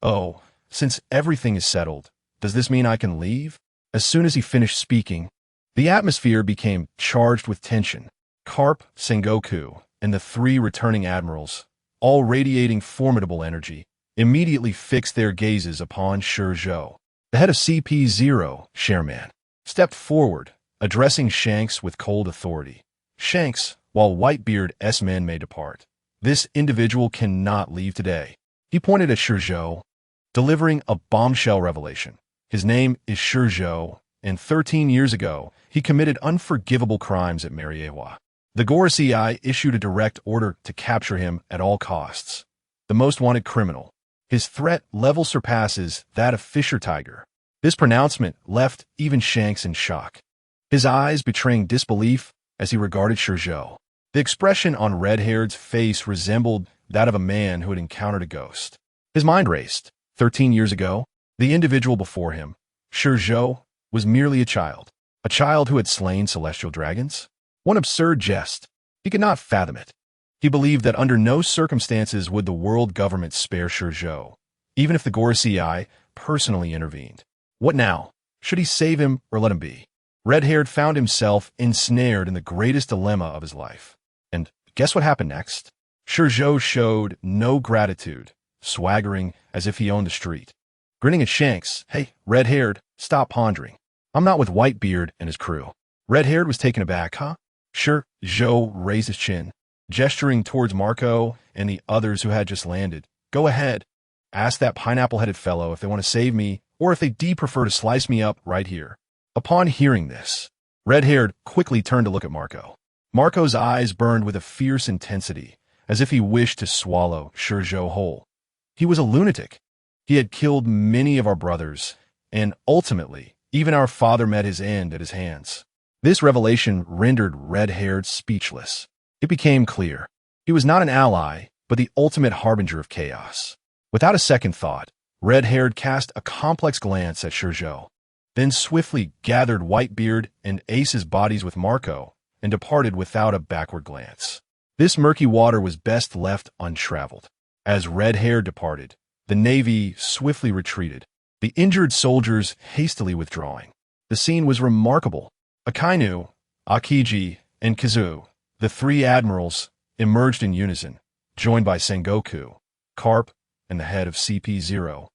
Speaker 1: "Oh, since everything is settled, does this mean I can leave?" As soon as he finished speaking, the atmosphere became charged with tension. Carp, Sengoku, and the three returning admirals, all radiating formidable energy, immediately fixed their gazes upon ShiZhou. The head of CP0, Chairman, stepped forward, addressing Shanks with cold authority. "Shanks, while Whitebeard's men may depart, this individual cannot leave today." He pointed at ShiZhou, delivering a bombshell revelation. His name is ShiZhou, and 13 years ago, he committed unforgivable crimes at Mariewa. The Gorosei issued a direct order to capture him at all costs. The most wanted criminal. His threat level surpasses that of Fisher Tiger. This pronouncement left even Shanks in shock, his eyes betraying disbelief as he regarded ShiZhou. The expression on Red-Haired's face resembled that of a man who had encountered a ghost. His mind raced. 13 years ago, the individual before him, ShiZhou, was merely a child who had slain celestial dragons. One absurd jest. He could not fathom it. He believed that under no circumstances would the world government spare ShiZhou, even if the Gorosei personally intervened. What now? Should he save him or let him be? Red-Haired found himself ensnared in the greatest dilemma of his life. And guess what happened next? ShiZhou showed no gratitude, swaggering as if he owned the street. Grinning at Shanks, "Hey, Red-Haired, stop pondering. I'm not with Whitebeard and his crew." Red-Haired was taken aback, "Huh?" ShiZhou raised his chin, gesturing towards Marco and the others who had just landed. "Go ahead. Ask that pineapple-headed fellow if they want to save me or if they prefer to slice me up right here." Upon hearing this, Red-Haired quickly turned to look at Marco. Marco's eyes burned with a fierce intensity, as if he wished to swallow ShiZhou whole. He was a lunatic. He had killed many of our brothers, and ultimately, even our father met his end at his hands. This revelation rendered Red-Haired speechless. It became clear. He was not an ally, but the ultimate harbinger of chaos. Without a second thought, Red-Haired cast a complex glance at ShiZhou, then swiftly gathered Whitebeard and Ace's bodies with Marco and departed without a backward glance. This murky water was best left untraveled. As Red-Haired departed, the Navy swiftly retreated, the injured soldiers hastily withdrawing. The scene was remarkable. Akainu, Akiji, and Kazu, the three admirals, emerged in unison, joined by Sengoku, Carp, and the head of CP0.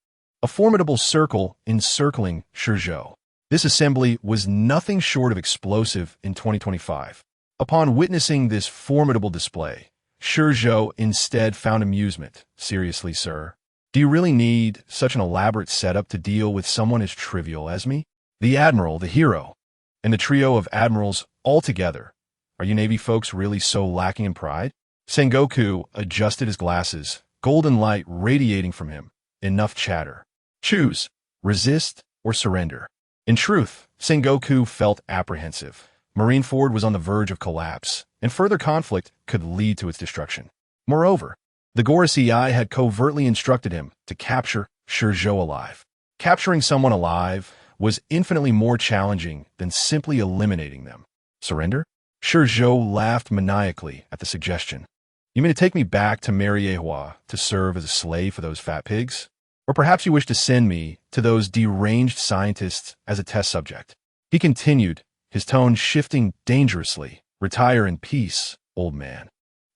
Speaker 1: A formidable circle encircling ShiZhou. This assembly was nothing short of explosive in 2025. Upon witnessing this formidable display, ShiZhou instead found amusement. "Seriously, sir? Do you really need such an elaborate setup to deal with someone as trivial as me?" The admiral, the hero, and the trio of admirals all together. Are you Navy folks really so lacking in pride? Sengoku adjusted his glasses, golden light radiating from him. Enough chatter. Choose, resist, or surrender. In truth, Sengoku felt apprehensive. Marineford was on the verge of collapse, and further conflict could lead to its destruction. Moreover, the Gorosei had covertly instructed him to capture ShiZhou alive. Capturing someone alive was infinitely more challenging than simply eliminating them. Surrender? ShiZhou laughed maniacally at the suggestion. You mean to take me back to Mariehua to serve as a slave for those fat pigs? Or perhaps you wish to send me to those deranged scientists as a test subject? He continued, his tone shifting dangerously. Retire in peace, old man.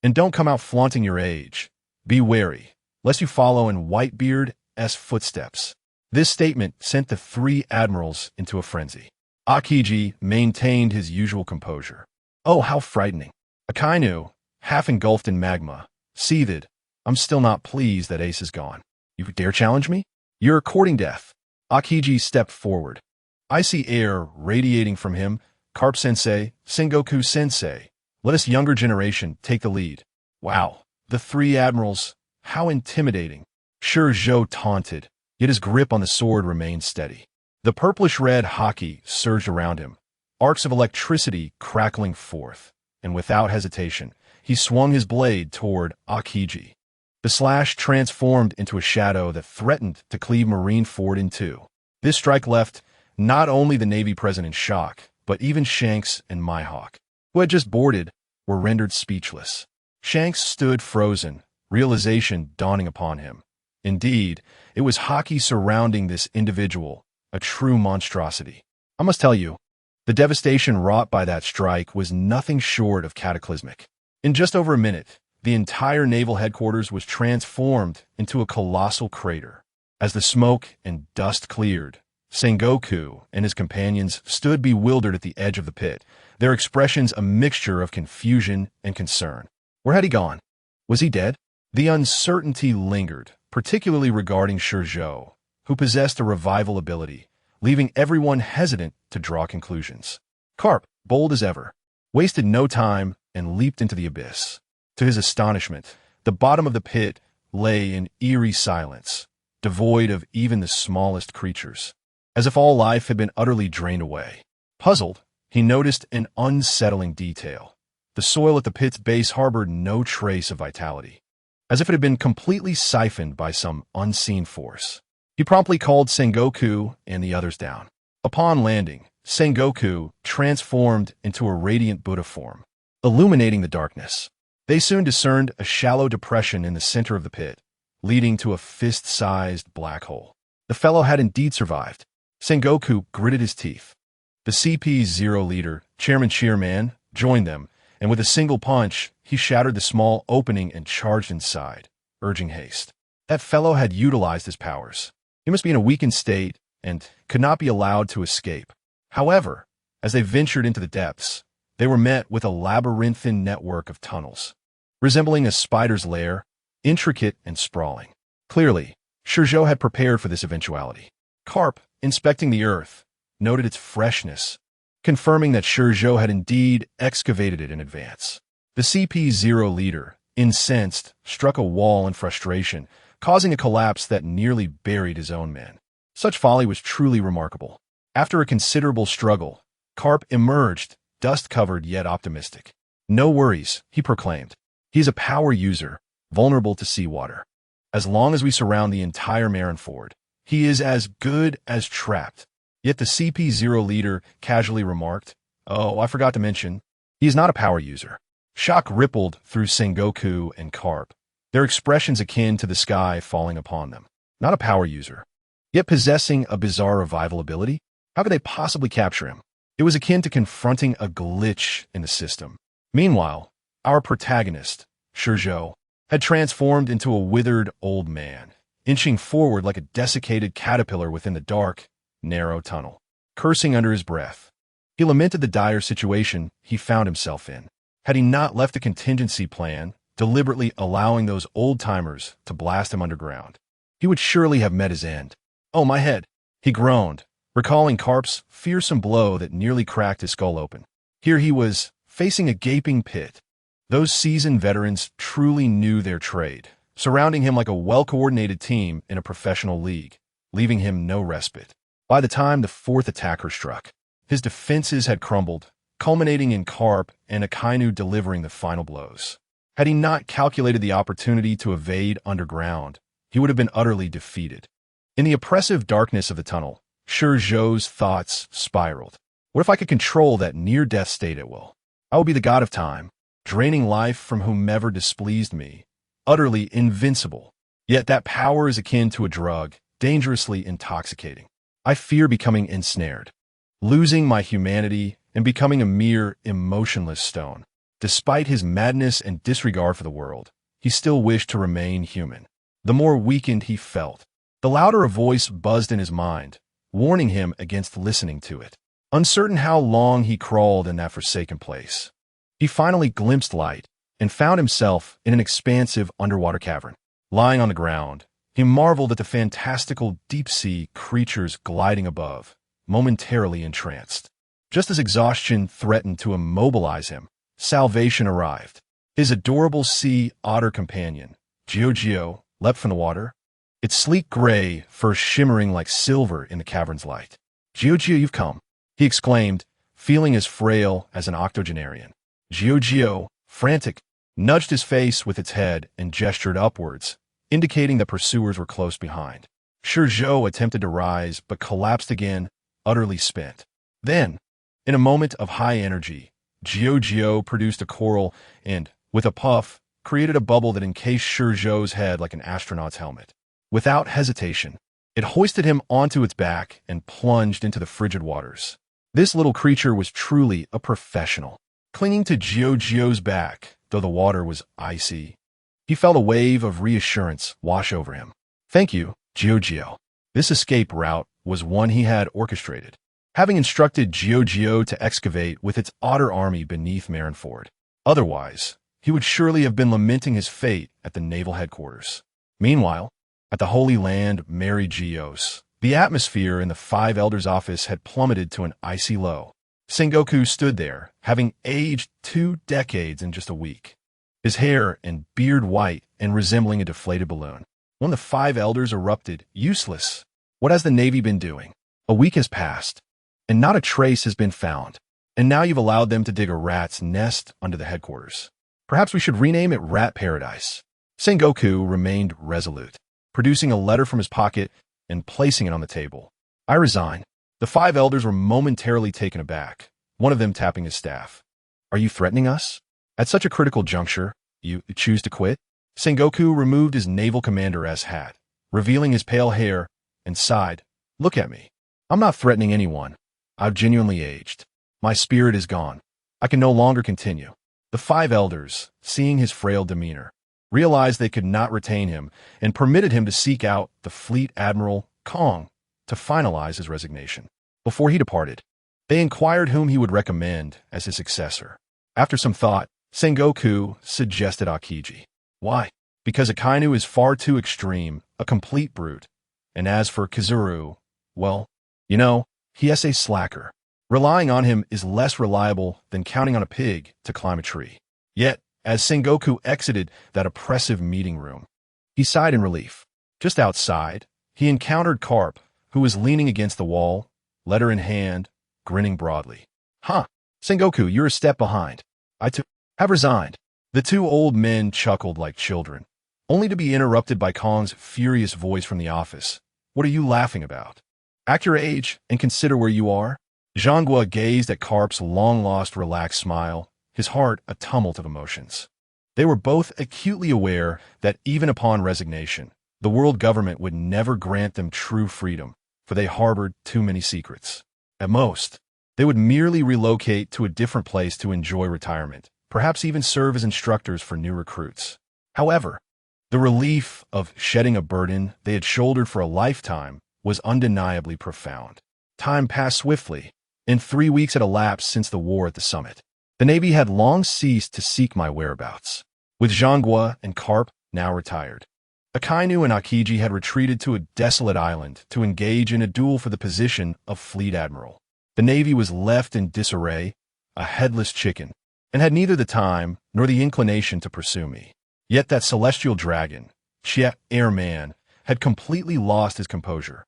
Speaker 1: And don't come out flaunting your age. Be wary, lest you follow in Whitebeard's footsteps. This statement sent the three admirals into a frenzy. Akiji maintained his usual composure. Oh, how frightening. Akainu, half engulfed in magma, seethed. I'm still not pleased that Ace is gone. You dare challenge me? You're courting death. Akiji stepped forward. Icy air radiating from him. Carp-sensei, Sengoku-sensei. Let us younger generation take the lead. Wow, the three admirals, how intimidating. ShiZhou taunted, yet his grip on the sword remained steady. The purplish-red haki surged around him, arcs of electricity crackling forth, and without hesitation, he swung his blade toward Akiji. The slash transformed into a shadow that threatened to cleave Marineford in two. This strike left not only the Navy president in shock, but even Shanks and Mihawk, who had just boarded, were rendered speechless. Shanks stood frozen, realization dawning upon him. Indeed, it was hockey surrounding this individual, a true monstrosity. I must tell you, the devastation wrought by that strike was nothing short of cataclysmic. In just over a minute, the entire naval headquarters was transformed into a colossal crater. As the smoke and dust cleared, Sengoku and his companions stood bewildered at the edge of the pit, their expressions a mixture of confusion and concern. Where had he gone? Was he dead? The uncertainty lingered, particularly regarding ShiZhou, who possessed a revival ability, leaving everyone hesitant to draw conclusions. Carp, bold as ever, wasted no time and leaped into the abyss. To his astonishment, the bottom of the pit lay in eerie silence, devoid of even the smallest creatures, as if all life had been utterly drained away. Puzzled, he noticed an unsettling detail. The soil at the pit's base harbored no trace of vitality, as if it had been completely siphoned by some unseen force. He promptly called Sengoku and the others down. Upon landing, Sengoku transformed into a radiant Buddha form, illuminating the darkness. They soon discerned a shallow depression in the center of the pit, leading to a fist-sized black hole. The fellow had indeed survived. Sengoku gritted his teeth. The CP-0 leader, Chairman Shearman, joined them, and with a single punch, he shattered the small opening and charged inside, urging haste. That fellow had utilized his powers. He must be in a weakened state and could not be allowed to escape. However, as they ventured into the depths, they were met with a labyrinthine network of tunnels, resembling a spider's lair, intricate and sprawling. Clearly, ShiZhou had prepared for this eventuality. Carp, inspecting the earth, noted its freshness, confirming that ShiZhou had indeed excavated it in advance. The CP-0 leader, incensed, struck a wall in frustration, causing a collapse that nearly buried his own men. Such folly was truly remarkable. After a considerable struggle, Carp emerged, dust-covered yet optimistic. No worries, he proclaimed. He is a power user, vulnerable to seawater. As long as we surround the entire Marineford, he is as good as trapped. Yet the CP-0 leader casually remarked, "Oh, I forgot to mention, he is not a power user." Shock rippled through Sengoku and Carp, their expressions akin to the sky falling upon them. Not a power user, yet possessing a bizarre revival ability? How could they possibly capture him? It was akin to confronting a glitch in the system. Meanwhile, our protagonist, ShiZhou, had transformed into a withered old man, inching forward like a desiccated caterpillar within the dark, narrow tunnel. Cursing under his breath, he lamented the dire situation he found himself in. Had he not left a contingency plan, deliberately allowing those old-timers to blast him underground, he would surely have met his end. "Oh, my head!" he groaned, recalling Karp's fearsome blow that nearly cracked his skull open. Here he was, facing a gaping pit. Those seasoned veterans truly knew their trade, surrounding him like a well-coordinated team in a professional league, leaving him no respite. By the time the fourth attacker struck, his defenses had crumbled, culminating in Karp and Akainu delivering the final blows. Had he not calculated the opportunity to evade underground, he would have been utterly defeated. In the oppressive darkness of the tunnel, ShiZhou's thoughts spiraled. What if I could control that near-death state at will? I would be the god of time, draining life from whomever displeased me, utterly invincible. Yet that power is akin to a drug, dangerously intoxicating. I fear becoming ensnared, losing my humanity and becoming a mere emotionless stone. Despite his madness and disregard for the world, he still wished to remain human. The more weakened he felt, the louder a voice buzzed in his mind, warning him against listening to it. Uncertain how long he crawled in that forsaken place, he finally glimpsed light and found himself in an expansive underwater cavern. Lying on the ground, he marveled at the fantastical deep-sea creatures gliding above, momentarily entranced. Just as exhaustion threatened to immobilize him, salvation arrived. His adorable sea otter companion, ShiZhou, leapt from the water, its sleek gray fur shimmering like silver in the cavern's light. ShiZhou, you've come, he exclaimed, feeling as frail as an octogenarian. ShiZhou, frantic, nudged his face with its head and gestured upwards, indicating that pursuers were close behind. ShiZhou attempted to rise but collapsed again, utterly spent. Then, in a moment of high energy, ShiZhou produced a coral and, with a puff, created a bubble that encased ShiZhou's head like an astronaut's helmet. Without hesitation, it hoisted him onto its back and plunged into the frigid waters. This little creature was truly a professional. Clinging to ShiZhou's back, though the water was icy, he felt a wave of reassurance wash over him. Thank you, ShiZhou. This escape route was one he had orchestrated, having instructed ShiZhou to excavate with its otter army beneath Marineford. Otherwise, he would surely have been lamenting his fate at the naval headquarters. Meanwhile, at the Holy Land Mary Geos, the atmosphere in the Five Elders' office had plummeted to an icy low. Sengoku stood there, having aged 2 decades in just a week, his hair and beard white and resembling a deflated balloon. When the 5 elders erupted, useless. What has the Navy been doing? A week has passed, and not a trace has been found. And now you've allowed them to dig a rat's nest under the headquarters. Perhaps we should rename it Rat Paradise. Sengoku remained resolute, producing a letter from his pocket and placing it on the table. I resign. The 5 elders were momentarily taken aback, one of them tapping his staff. Are you threatening us? At such a critical juncture, you choose to quit? Sengoku removed his naval commander's hat, revealing his pale hair, and sighed. Look at me. I'm not threatening anyone. I've genuinely aged. My spirit is gone. I can no longer continue. The 5 elders, seeing his frail demeanor, realized they could not retain him and permitted him to seek out the fleet admiral, Kong, to finalize his resignation. Before he departed, they inquired whom he would recommend as his successor. After some thought, Sengoku suggested Akiji. Why? Because Akainu is far too extreme, a complete brute. And as for Kizuru, well, he is a slacker. Relying on him is less reliable than counting on a pig to climb a tree. Yet, as Sengoku exited that oppressive meeting room, he sighed in relief. Just outside, he encountered Karp, who was leaning against the wall, letter in hand, grinning broadly. Sengoku, you're a step behind. I too have resigned. The 2 old men chuckled like children, only to be interrupted by Kong's furious voice from the office. What are you laughing about? Act your age and consider where you are. Zhanghua gazed at Karp's long-lost relaxed smile, his heart a tumult of emotions. They were both acutely aware that even upon resignation, the world government would never grant them true freedom, for they harbored too many secrets. At most, they would merely relocate to a different place to enjoy retirement, perhaps even serve as instructors for new recruits. However, the relief of shedding a burden they had shouldered for a lifetime was undeniably profound. Time passed swiftly, and 3 weeks had elapsed since the war at the summit. The Navy had long ceased to seek my whereabouts, with Zhanghua and Karp now retired. Akainu and Akiji had retreated to a desolate island to engage in a duel for the position of fleet admiral. The navy was left in disarray, a headless chicken, and had neither the time nor the inclination to pursue me. Yet that celestial dragon, Xie Airman, had completely lost his composure,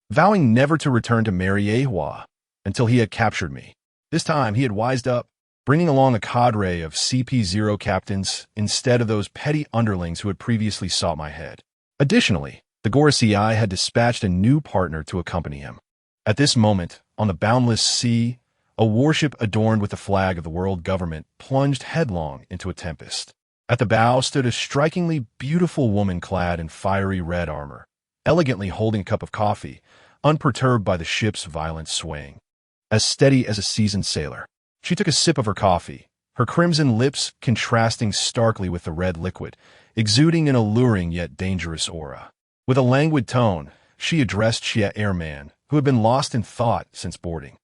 Speaker 1: vowing never to return to Marineford until he had captured me. This time he had wised up, bringing along a cadre of CP0 captains instead of those petty underlings who had previously sought my head. Additionally, the Gorosei had dispatched a new partner to accompany him. At this moment, on the boundless sea, a warship adorned with the flag of the world government plunged headlong into a tempest. At the bow stood a strikingly beautiful woman clad in fiery red armor, elegantly holding a cup of coffee, unperturbed by the ship's violent swaying. As steady as a seasoned sailor, she took a sip of her coffee, her crimson lips contrasting starkly with the red liquid, exuding an alluring yet dangerous aura. With a languid tone, she addressed Xie Airman, who had been lost in thought since boarding.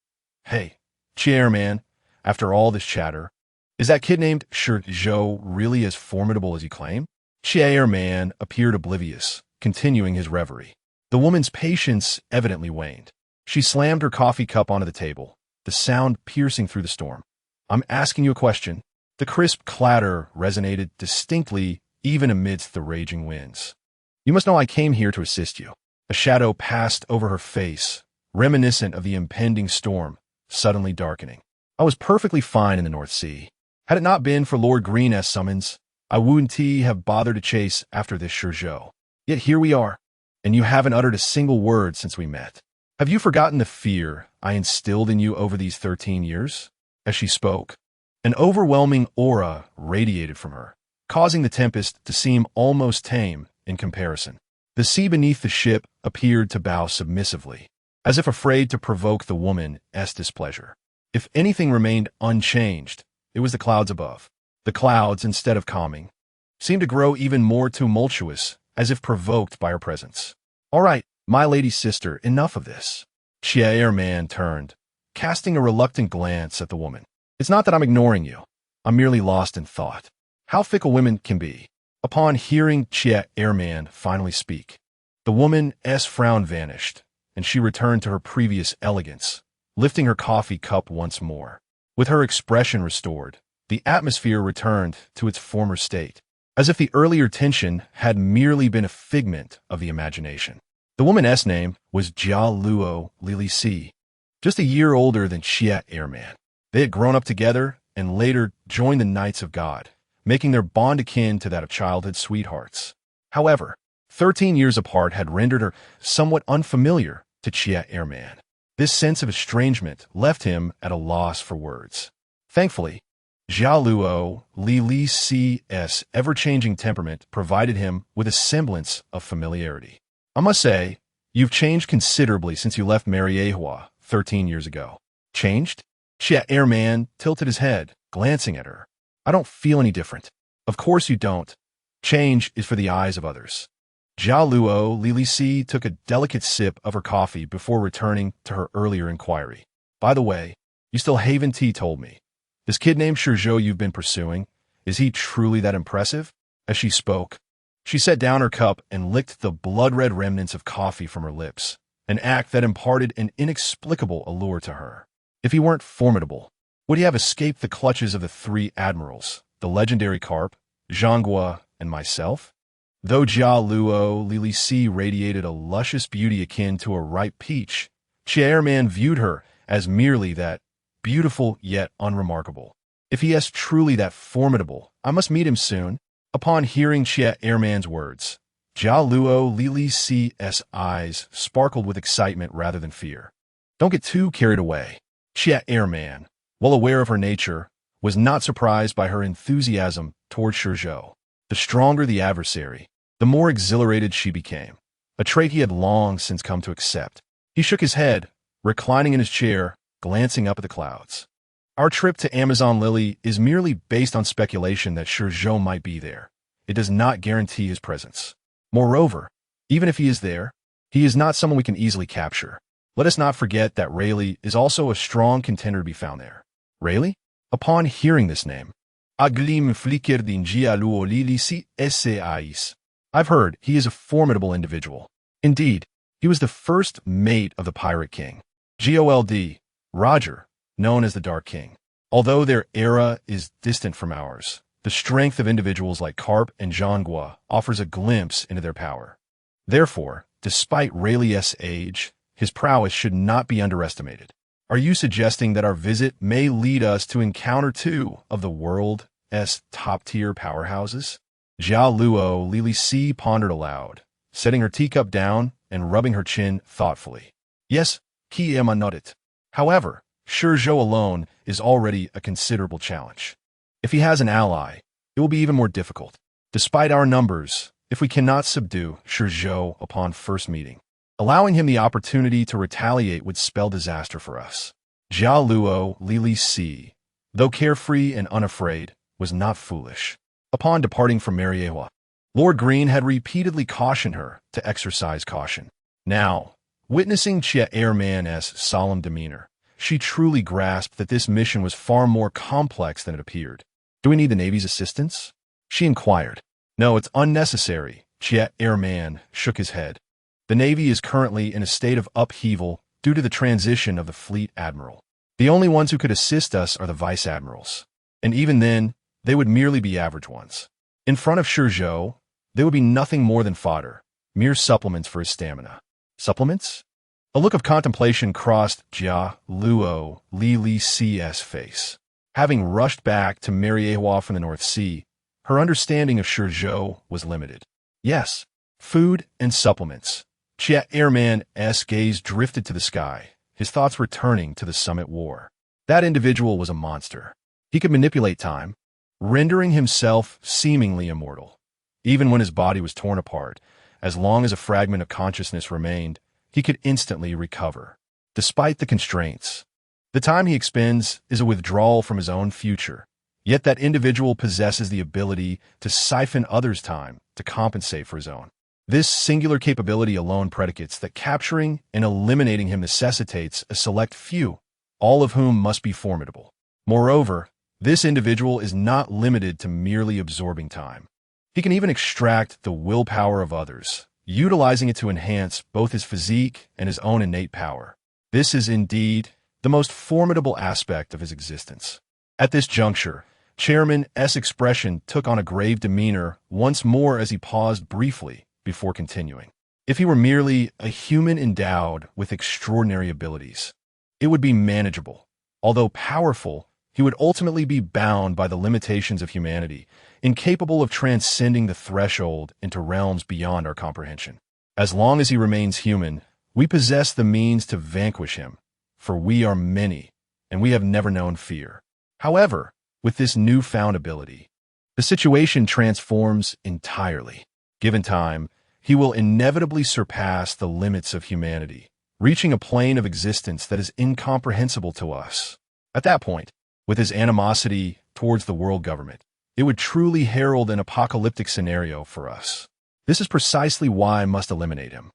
Speaker 1: "Hey, Xie Airman, after all this chatter, is that kid named ShiZhou really as formidable as you claim?" Xie Airman appeared oblivious, continuing his reverie. The woman's patience evidently waned. She slammed her coffee cup onto the table, the sound piercing through the storm. "I'm asking you a question." The crisp clatter resonated distinctly even amidst the raging winds. "You must know I came here to assist you." A shadow passed over her face, reminiscent of the impending storm, suddenly darkening. "I was perfectly fine in the North Sea. Had it not been for Lord Green's summons, I wouldn't have bothered to chase after this ShiZhou. Yet here we are, and you haven't uttered a single word since we met. Have you forgotten the fear I instilled in you over these 13 years? As she spoke, an overwhelming aura radiated from her, causing the tempest to seem almost tame in comparison. The sea beneath the ship appeared to bow submissively, as if afraid to provoke the woman's displeasure. If anything remained unchanged, it was the clouds above. The clouds, instead of calming, seemed to grow even more tumultuous, as if provoked by her presence. "All right, my lady sister, enough of this." Xie Airman turned, casting a reluctant glance at the woman. "It's not that I'm ignoring you. I'm merely lost in thought." How fickle women can be. Upon hearing Xie Airman finally speak, the woman's frown vanished, and she returned to her previous elegance, lifting her coffee cup once more. With her expression restored, the atmosphere returned to its former state, as if the earlier tension had merely been a figment of the imagination. The woman's name was Jialuo Lili, just a year older than Xie Airman. They had grown up together and later joined the Knights of God, making their bond akin to that of childhood sweethearts. However, 13 years apart had rendered her somewhat unfamiliar to Xie Airman. This sense of estrangement left him at a loss for words. Thankfully, Jialuo Lili's ever-changing temperament provided him with a semblance of familiarity. "I must say, you've changed considerably since you left Marineford 13 years ago." "Changed?" Xie Airman tilted his head, glancing at her. "I don't feel any different." "Of course you don't. Change is for the eyes of others." Jialuo Lili took a delicate sip of her coffee before returning to her earlier inquiry. "By the way, you still haven't told me. This kid named ShiZhou you've been pursuing, is he truly that impressive?" As she spoke, she set down her cup and licked the blood-red remnants of coffee from her lips, an act that imparted an inexplicable allure to her. If he weren't formidable, would he have escaped the clutches of the three admirals, the legendary Carp, Zhanghua, and myself? Though Jialuo Lili radiated a luscious beauty akin to a ripe peach, Xie Airman viewed her as merely that, beautiful yet unremarkable. If he is truly that formidable, I must meet him soon. Upon hearing Xie Airman's words, Jialuo Lili's eyes sparkled with excitement rather than fear. "Don't get too carried away." Xie Airman, well aware of her nature, was not surprised by her enthusiasm toward ShiZhou. The stronger the adversary, the more exhilarated she became, a trait he had long since come to accept. He shook his head, reclining in his chair, glancing up at the clouds. "Our trip to Amazon Lily is merely based on speculation that ShiZhou might be there. It does not guarantee his presence. Moreover, even if he is there, he is not someone we can easily capture. Let us not forget that Rayleigh is also a strong contender to be found there." "Rayleigh?" Upon hearing this name, a gleam flickered in Jialuo Lili's eyes. I've heard he is a formidable individual. Indeed, he was the first mate of the Pirate King. Gold, Roger, known as the Dark King. Although their era is distant from ours, the strength of individuals like Carp and Zhonghua offers a glimpse into their power. Therefore, despite Rayleigh's age, his prowess should not be underestimated. Are you suggesting that our visit may lead us to encounter two of the world's top-tier powerhouses? Jia Luo Lili Si pondered aloud, setting her teacup down and rubbing her chin thoughtfully. Yes, Ki Emma nodded. However, ShiZhou alone is already a considerable challenge. If he has an ally, it will be even more difficult. Despite our numbers, if we cannot subdue ShiZhou upon first meeting, allowing him the opportunity to retaliate would spell disaster for us. Jia Luo Lili Si, though carefree and unafraid, was not foolish. Upon departing from Mariehua, Lord Green had repeatedly cautioned her to exercise caution. Now, witnessing Chia Airman's solemn demeanor, she truly grasped that this mission was far more complex than it appeared. Do we need the Navy's assistance? She inquired. No, it's unnecessary. Chia Airman shook his head. The Navy is currently in a state of upheaval due to the transition of the fleet admiral. The only ones who could assist us are the vice admirals. And even then, they would merely be average ones. In front of ShiZhou, they would be nothing more than fodder, mere supplements for his stamina. Supplements? A look of contemplation crossed Jia Luo Lili Si's face. Having rushed back to Mariehua from the North Sea, her understanding of ShiZhou was limited. Yes, food and supplements. Chia Airman's gaze drifted to the sky, his thoughts returning to the Summit War. That individual was a monster. He could manipulate time, rendering himself seemingly immortal. Even when his body was torn apart, as long as a fragment of consciousness remained, he could instantly recover. Despite the constraints, the time he expends is a withdrawal from his own future, yet that individual possesses the ability to siphon others' time to compensate for his own. This singular capability alone predicates that capturing and eliminating him necessitates a select few, all of whom must be formidable. Moreover, this individual is not limited to merely absorbing time. He can even extract the willpower of others, utilizing it to enhance both his physique and his own innate power. This is indeed the most formidable aspect of his existence. At this juncture, Chairman's expression took on a grave demeanor once more as he paused briefly before continuing. If he were merely a human endowed with extraordinary abilities, it would be manageable. Although powerful, he would ultimately be bound by the limitations of humanity, incapable of transcending the threshold into realms beyond our comprehension. As long as he remains human, we possess the means to vanquish him, for we are many, and we have never known fear. However, with this newfound ability, the situation transforms entirely. Given time, he will inevitably surpass the limits of humanity, reaching a plane of existence that is incomprehensible to us. At that point, with his animosity towards the world government, it would truly herald an apocalyptic scenario for us. This is precisely why I must eliminate him.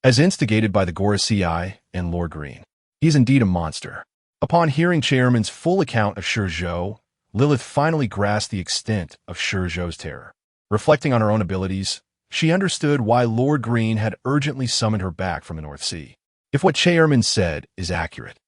Speaker 1: As instigated by the Gorasii and Lord Green, he is indeed a monster. Upon hearing Chairman's full account of ShiZhou, Lilith finally grasped the extent of ShiZhou's terror. Reflecting on her own abilities, she understood why Lord Green had urgently summoned her back from the North Sea. If what Chairman said is accurate,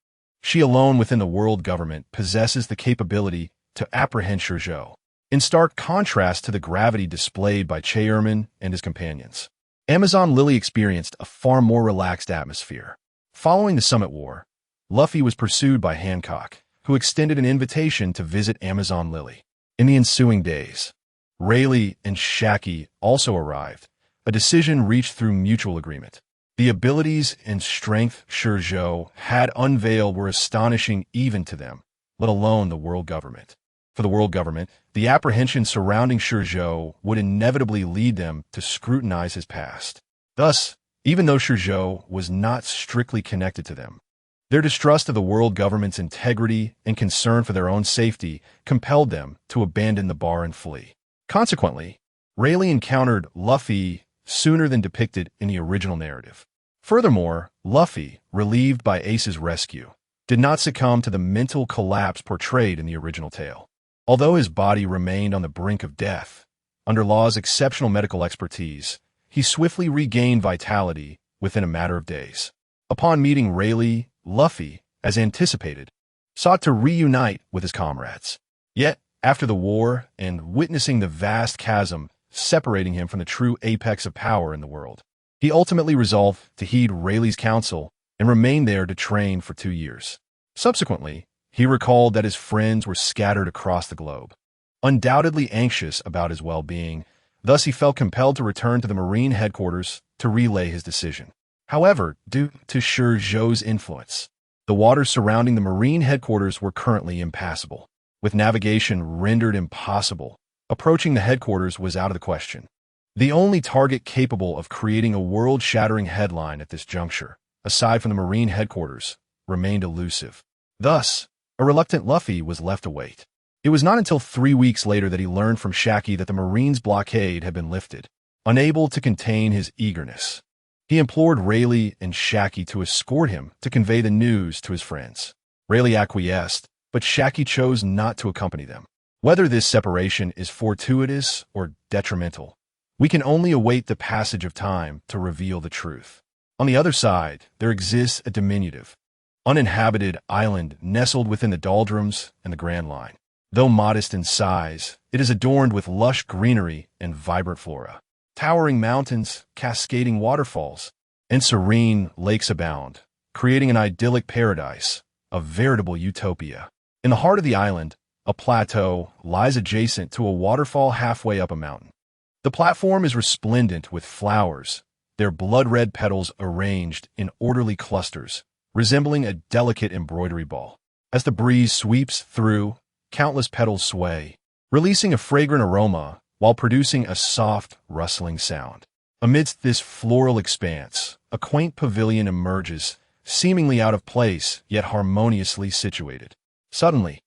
Speaker 1: she alone within the world government possesses the capability to apprehend ShiZhou. In stark contrast to the gravity displayed by Chairman and his companions, Amazon Lily experienced a far more relaxed atmosphere. Following the Summit War, Luffy was pursued by Hancock, who extended an invitation to visit Amazon Lily. In the ensuing days, Rayleigh and Shaki also arrived, a decision reached through mutual agreement. The abilities and strength ShiZhou had unveiled were astonishing even to them, let alone the world government. For the world government, the apprehension surrounding ShiZhou would inevitably lead them to scrutinize his past. Thus, even though ShiZhou was not strictly connected to them, their distrust of the world government's integrity and concern for their own safety compelled them to abandon the bar and flee. Consequently, Rayleigh encountered Luffy sooner than depicted in the original narrative. Furthermore, Luffy, relieved by Ace's rescue, did not succumb to the mental collapse portrayed in the original tale. Although his body remained on the brink of death, Under Law's exceptional medical expertise, he swiftly regained vitality within a matter of days. Upon meeting Rayleigh, Luffy, as anticipated, sought to reunite with his comrades. Yet, after the war and witnessing the vast chasm separating him from the true apex of power in the world, he ultimately resolved to heed Rayleigh's counsel and remain there to train for 2 years. Subsequently, he recalled that his friends were scattered across the globe, undoubtedly anxious about his well-being. Thus, he felt compelled to return to the Marine headquarters to relay his decision. However, due to ShiZhou's influence, the waters surrounding the Marine headquarters were currently impassable. With navigation rendered impossible, approaching the headquarters was out of the question. The only target capable of creating a world-shattering headline at this juncture, aside from the Marine headquarters, remained elusive. Thus, a reluctant Luffy was left to wait. It was not until 3 weeks later that he learned from Shaki that the Marines' blockade had been lifted. Unable to contain his eagerness, he implored Rayleigh and Shaki to escort him to convey the news to his friends. Rayleigh acquiesced, but Shaki chose not to accompany them. Whether this separation is fortuitous or detrimental, we can only await the passage of time to reveal the truth. On the other side, there exists a diminutive, uninhabited island nestled within the doldrums and the Grand Line. Though modest in size, it is adorned with lush greenery and vibrant flora. Towering mountains, cascading waterfalls, and serene lakes abound, creating an idyllic paradise, a veritable utopia. In the heart of the island, a plateau lies adjacent to a waterfall halfway up a mountain. The platform is resplendent with flowers, their blood-red petals arranged in orderly clusters, resembling a delicate embroidery ball. As the breeze sweeps through, countless petals sway, releasing a fragrant aroma while producing a soft, rustling sound. Amidst this floral expanse, a quaint pavilion emerges, seemingly out of place, yet harmoniously situated. Suddenly,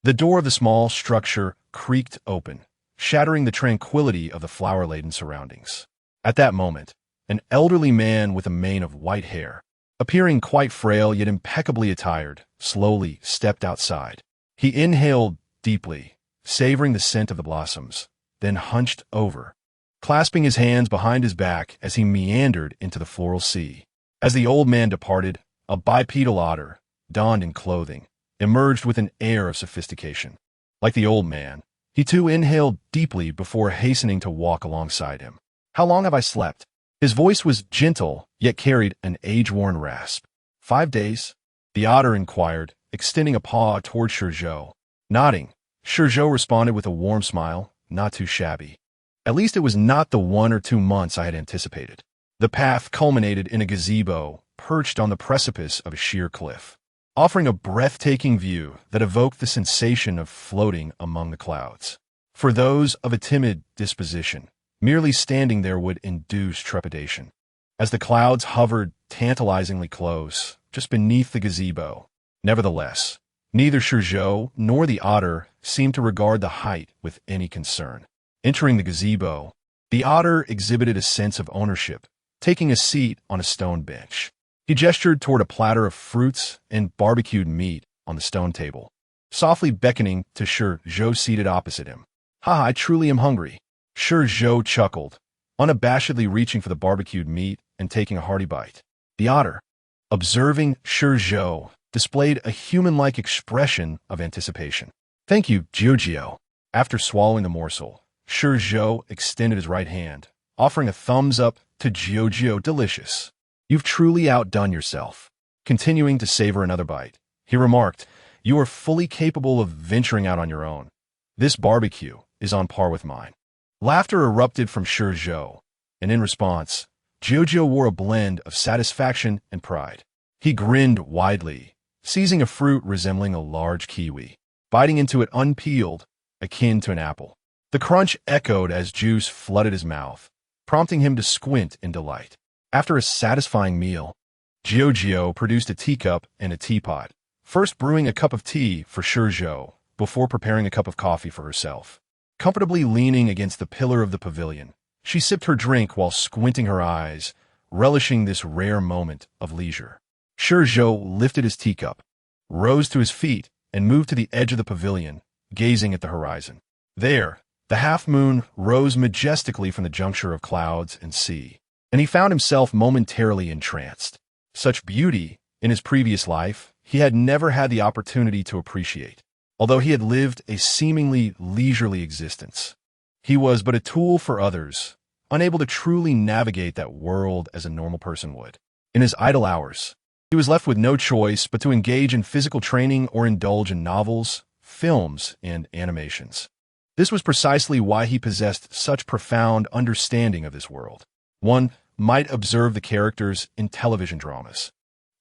Speaker 1: the door of the small structure creaked open, shattering the tranquility of the flower-laden surroundings. At that moment, an elderly man with a mane of white hair, appearing quite frail yet impeccably attired, slowly stepped outside. He inhaled deeply, savoring the scent of the blossoms, then hunched over, clasping his hands behind his back as he meandered into the floral sea. As the old man departed, a bipedal otter, donned in clothing, emerged with an air of sophistication. Like the old man, he too inhaled deeply before hastening to walk alongside him. "How long have I slept?" His voice was gentle, yet carried an age-worn rasp. 5 days, the otter inquired, extending a paw toward ShiZhou. Nodding, ShiZhou responded with a warm smile. Not too shabby. At least it was not the 1 or 2 months I had anticipated. The path culminated in a gazebo perched on the precipice of a sheer cliff, offering a breathtaking view that evoked the sensation of floating among the clouds. For those of a timid disposition, merely standing there would induce trepidation. As the clouds hovered tantalizingly close, just beneath the gazebo. Nevertheless, neither ShiZhou nor the otter seemed to regard the height with any concern. Entering the gazebo, the otter exhibited a sense of ownership, taking a seat on a stone bench. He gestured toward a platter of fruits and barbecued meat on the stone table, softly beckoning to ShiZhou seated opposite him. "Ha, I truly am hungry." ShiZhou chuckled, unabashedly reaching for the barbecued meat and taking a hearty bite. The otter, observing ShiZhou, displayed a human-like expression of anticipation. "Thank you, ShiZhou." After swallowing the morsel, ShiZhou extended his right hand, offering a thumbs up to ShiZhou. "Delicious. You've truly outdone yourself." Continuing to savor another bite, he remarked, "You are fully capable of venturing out on your own. This barbecue is on par with mine." Laughter erupted from ShiZhou, and in response, ShiZhou wore a blend of satisfaction and pride. He grinned widely, seizing a fruit resembling a large kiwi, biting into it unpeeled, akin to an apple. The crunch echoed as juice flooded his mouth, prompting him to squint in delight. After a satisfying meal, ShiZhou produced a teacup and a teapot, first brewing a cup of tea for ShiZhou before preparing a cup of coffee for herself. Comfortably leaning against the pillar of the pavilion, she sipped her drink while squinting her eyes, relishing this rare moment of leisure. ShiZhou lifted his teacup, rose to his feet, and moved to the edge of the pavilion, gazing at the horizon. There, The half-moon rose majestically from the juncture of clouds and sea, and he found himself momentarily entranced. Such beauty, in his previous life, he had never had the opportunity to appreciate. Although he had lived a seemingly leisurely existence, he was but a tool for others, unable to truly navigate that world as a normal person would. In his idle hours, he was left with no choice but to engage in physical training or indulge in novels, films, and animations. This was precisely why he possessed such profound understanding of this world. One might observe the characters in television dramas,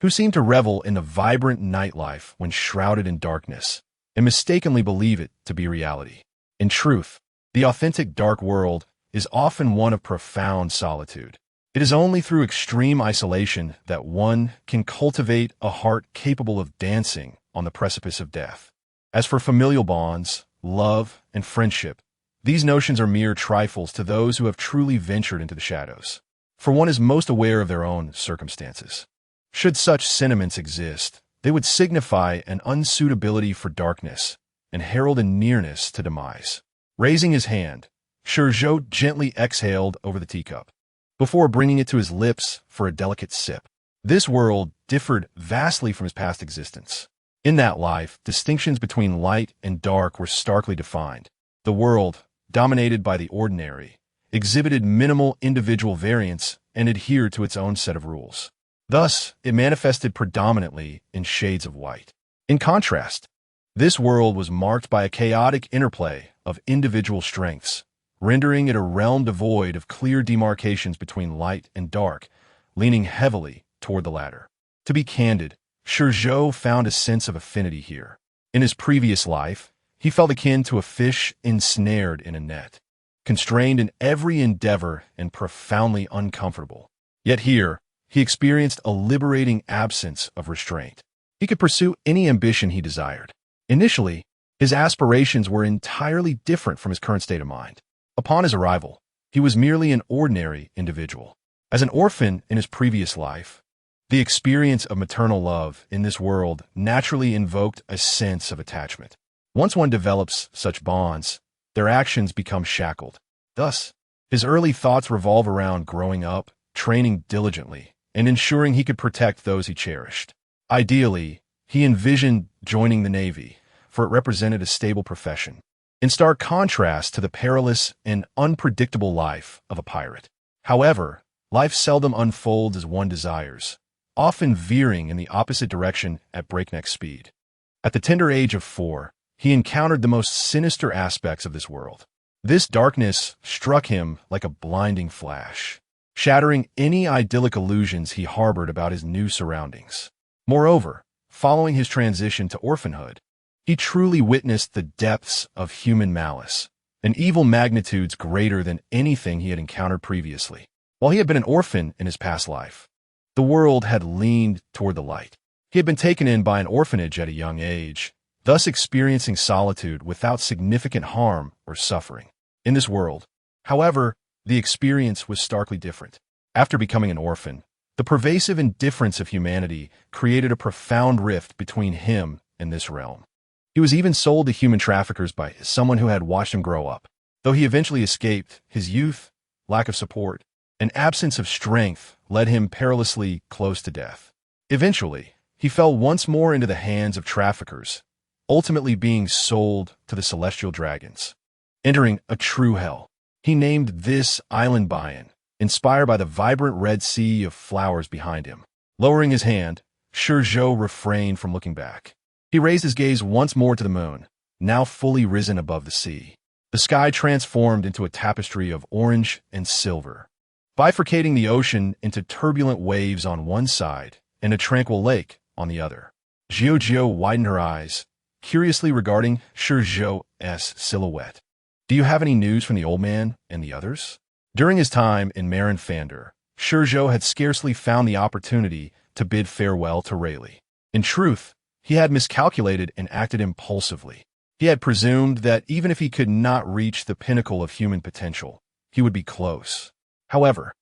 Speaker 1: who seemed to revel in the vibrant nightlife when shrouded in darkness, and mistakenly believe it to be reality. In truth, the authentic dark world is often one of profound solitude. It is only through extreme isolation that one can cultivate a heart capable of dancing on the precipice of death. As for familial bonds, love, and friendship, these notions are mere trifles to those who have truly ventured into the shadows, for one is most aware of their own circumstances. Should such sentiments exist, they would signify an unsuitability for darkness and herald a nearness to demise. Raising his hand, ShiZhou gently exhaled over the teacup, before bringing it to his lips for a delicate sip. This world differed vastly from his past existence. In that life, distinctions between light and dark were starkly defined. The world, dominated by the ordinary, exhibited minimal individual variance and adhered to its own set of rules. Thus, it manifested predominantly in shades of white. In contrast, this world was marked by a chaotic interplay of individual strengths, rendering it a realm devoid of clear demarcations between light and dark, leaning heavily toward the latter. To be candid, ShiZhou found a sense of affinity here. In his previous life, he felt akin to a fish ensnared in a net, constrained in every endeavor and profoundly uncomfortable. Yet here, he experienced a liberating absence of restraint. He could pursue any ambition he desired. Initially, his aspirations were entirely different from his current state of mind. Upon his arrival, he was merely an ordinary individual. As an orphan in his previous life, the experience of maternal love in this world naturally invoked a sense of attachment. Once one develops such bonds, their actions become shackled. Thus, his early thoughts revolve around growing up, training diligently, and ensuring he could protect those he cherished. Ideally, he envisioned joining the Navy, for it represented a stable profession, in stark contrast to the perilous and unpredictable life of a pirate. However, life seldom unfolds as one desires, often veering in the opposite direction at breakneck speed. At the tender age of 4, he encountered the most sinister aspects of this world. This darkness struck him like a blinding flash, shattering any idyllic illusions he harbored about his new surroundings. Moreover, following his transition to orphanhood, he truly witnessed the depths of human malice, and evil magnitudes greater than anything he had encountered previously. While he had been an orphan in his past life, the world had leaned toward the light. He had been taken in by an orphanage at a young age, thus experiencing solitude without significant harm or suffering. In this world, however, the experience was starkly different. After becoming an orphan, the pervasive indifference of humanity created a profound rift between him and this realm. He was even sold to human traffickers by someone who had watched him grow up. Though he eventually escaped, his youth, lack of support, and absence of strength led him perilously close to death. Eventually, he fell once more into the hands of traffickers, ultimately being sold to the celestial dragons. Entering a true hell, he named this island Bayan, inspired by the vibrant red sea of flowers behind him. Lowering his hand, ShiZhou refrained from looking back. He raised his gaze once more to the moon, now fully risen above the sea. The sky transformed into a tapestry of orange and silver, bifurcating the ocean into turbulent waves on one side and a tranquil lake on the other. ShiZhou widened her eyes, curiously regarding ShiZhou's silhouette. "Do you have any news from the old man and the others?" During his time in Marineford, ShiZhou had scarcely found the opportunity to bid farewell to Rayleigh. In truth, he had miscalculated and acted impulsively. He had presumed that even if he could not reach the pinnacle of human potential, he would be close. However,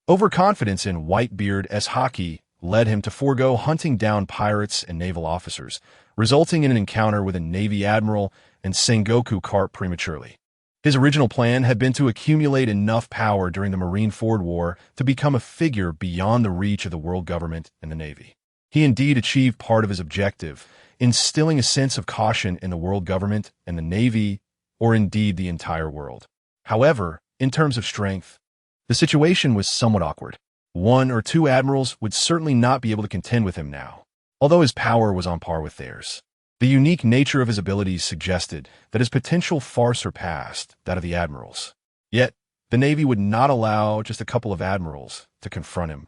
Speaker 1: overconfidence in Whitebeard's hockey led him to forego hunting down pirates and naval officers, resulting in an encounter with a Navy admiral and Sengoku Carp prematurely. His original plan had been to accumulate enough power during the Marineford War to become a figure beyond the reach of the world government and the Navy. He indeed achieved part of his objective, instilling a sense of caution in the world government and the Navy, or indeed the entire world. However, in terms of strength, the situation was somewhat awkward. One or two admirals would certainly not be able to contend with him now, although his power was on par with theirs. The unique nature of his abilities suggested that his potential far surpassed that of the admirals. Yet, the Navy would not allow just a couple of admirals to confront him.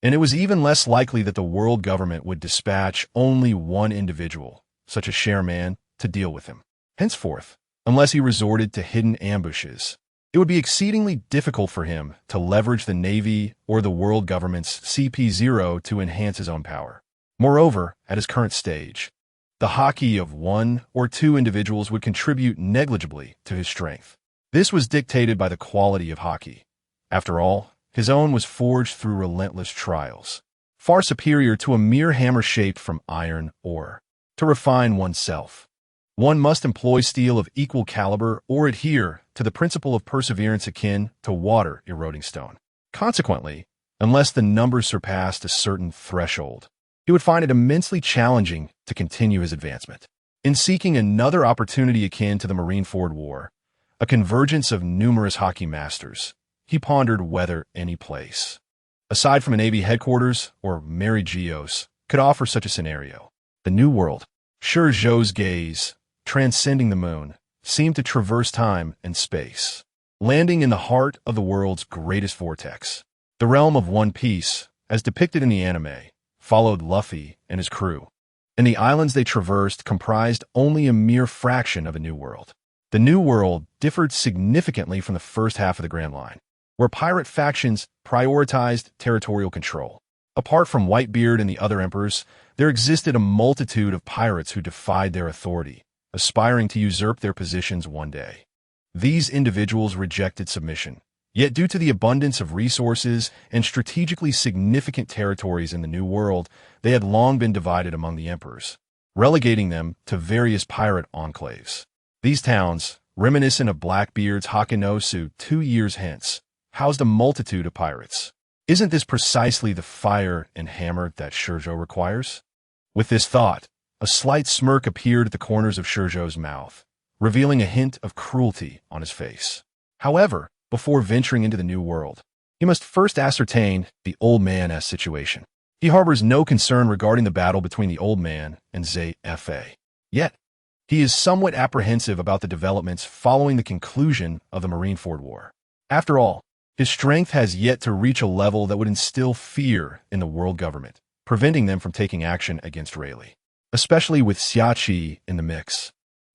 Speaker 1: And it was even less likely that the world government would dispatch only one individual, such as Sherman, to deal with him. Henceforth, unless he resorted to hidden ambushes, it would be exceedingly difficult for him to leverage the Navy or the world government's CP0 to enhance his own power. Moreover, at his current stage, the hockey of one or two individuals would contribute negligibly to his strength. This was dictated by the quality of hockey. After all, his own was forged through relentless trials, far superior to a mere hammer shaped from iron ore. To refine oneself, one must employ steel of equal caliber or adhere to the principle of perseverance akin to water eroding stone. Consequently, unless the numbers surpassed a certain threshold, he would find it immensely challenging to continue his advancement. In seeking another opportunity akin to the Marineford War, a convergence of numerous hockey masters, he pondered whether any place, aside from a Navy headquarters or Mary Geos, could offer such a scenario. The New World. ShiZhou's gaze, transcending the moon, seemed to traverse time and space, landing in the heart of the world's greatest vortex. The realm of One Piece, as depicted in the anime, followed Luffy and his crew, and the islands they traversed comprised only a mere fraction of a new world. The New World differed significantly from the first half of the Grand Line, where pirate factions prioritized territorial control. Apart from Whitebeard and the other emperors, there existed a multitude of pirates who defied their authority, aspiring to usurp their positions one day. These individuals rejected submission. Yet due to the abundance of resources and strategically significant territories in the New World, they had long been divided among the emperors, relegating them to various pirate enclaves. These towns, reminiscent of Blackbeard's Hakanosu 2 years hence, housed a multitude of pirates. Isn't this precisely the fire and hammer that ShiZhou requires? With this thought, a slight smirk appeared at the corners of ShiZhou's mouth, revealing a hint of cruelty on his face. However, before venturing into the New World, he must first ascertain the old man's situation. He harbors no concern regarding the battle between the old man and ZFA. Yet, he is somewhat apprehensive about the developments following the conclusion of the Marineford War. After all, his strength has yet to reach a level that would instill fear in the world government, preventing them from taking action against Rayleigh, especially with Xiachi in the mix.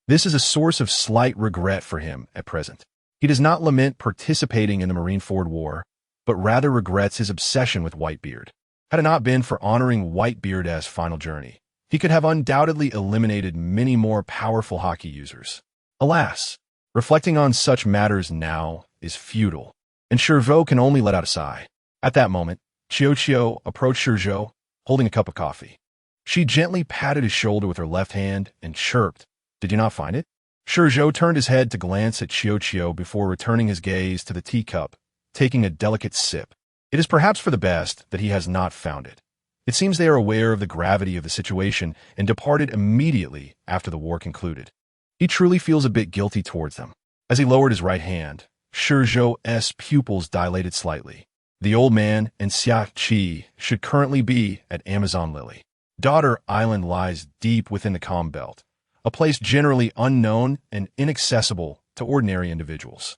Speaker 1: This is a source of slight regret for him at present. He does not lament participating in the Marineford War, but rather regrets his obsession with Whitebeard. Had it not been for honoring Whitebeard's final journey, he could have undoubtedly eliminated many more powerful hockey users. Alas, reflecting on such matters now is futile, and ShiZhou can only let out a sigh. At that moment, Qiuqiu approached ShiZhou, holding a cup of coffee. She gently patted his shoulder with her left hand and chirped, "Did you not find it?" ShiZhou turned his head to glance at Qiuqiu before returning his gaze to the teacup, taking a delicate sip. It is perhaps for the best that he has not found it. It seems they are aware of the gravity of the situation and departed immediately after the war concluded. He truly feels a bit guilty towards them. As he lowered his right hand, ShiZhou's pupils dilated slightly. The old man and Xiachi should currently be at Amazon Lily. Daughter Island lies deep within the calm belt, a place generally unknown and inaccessible to ordinary individuals.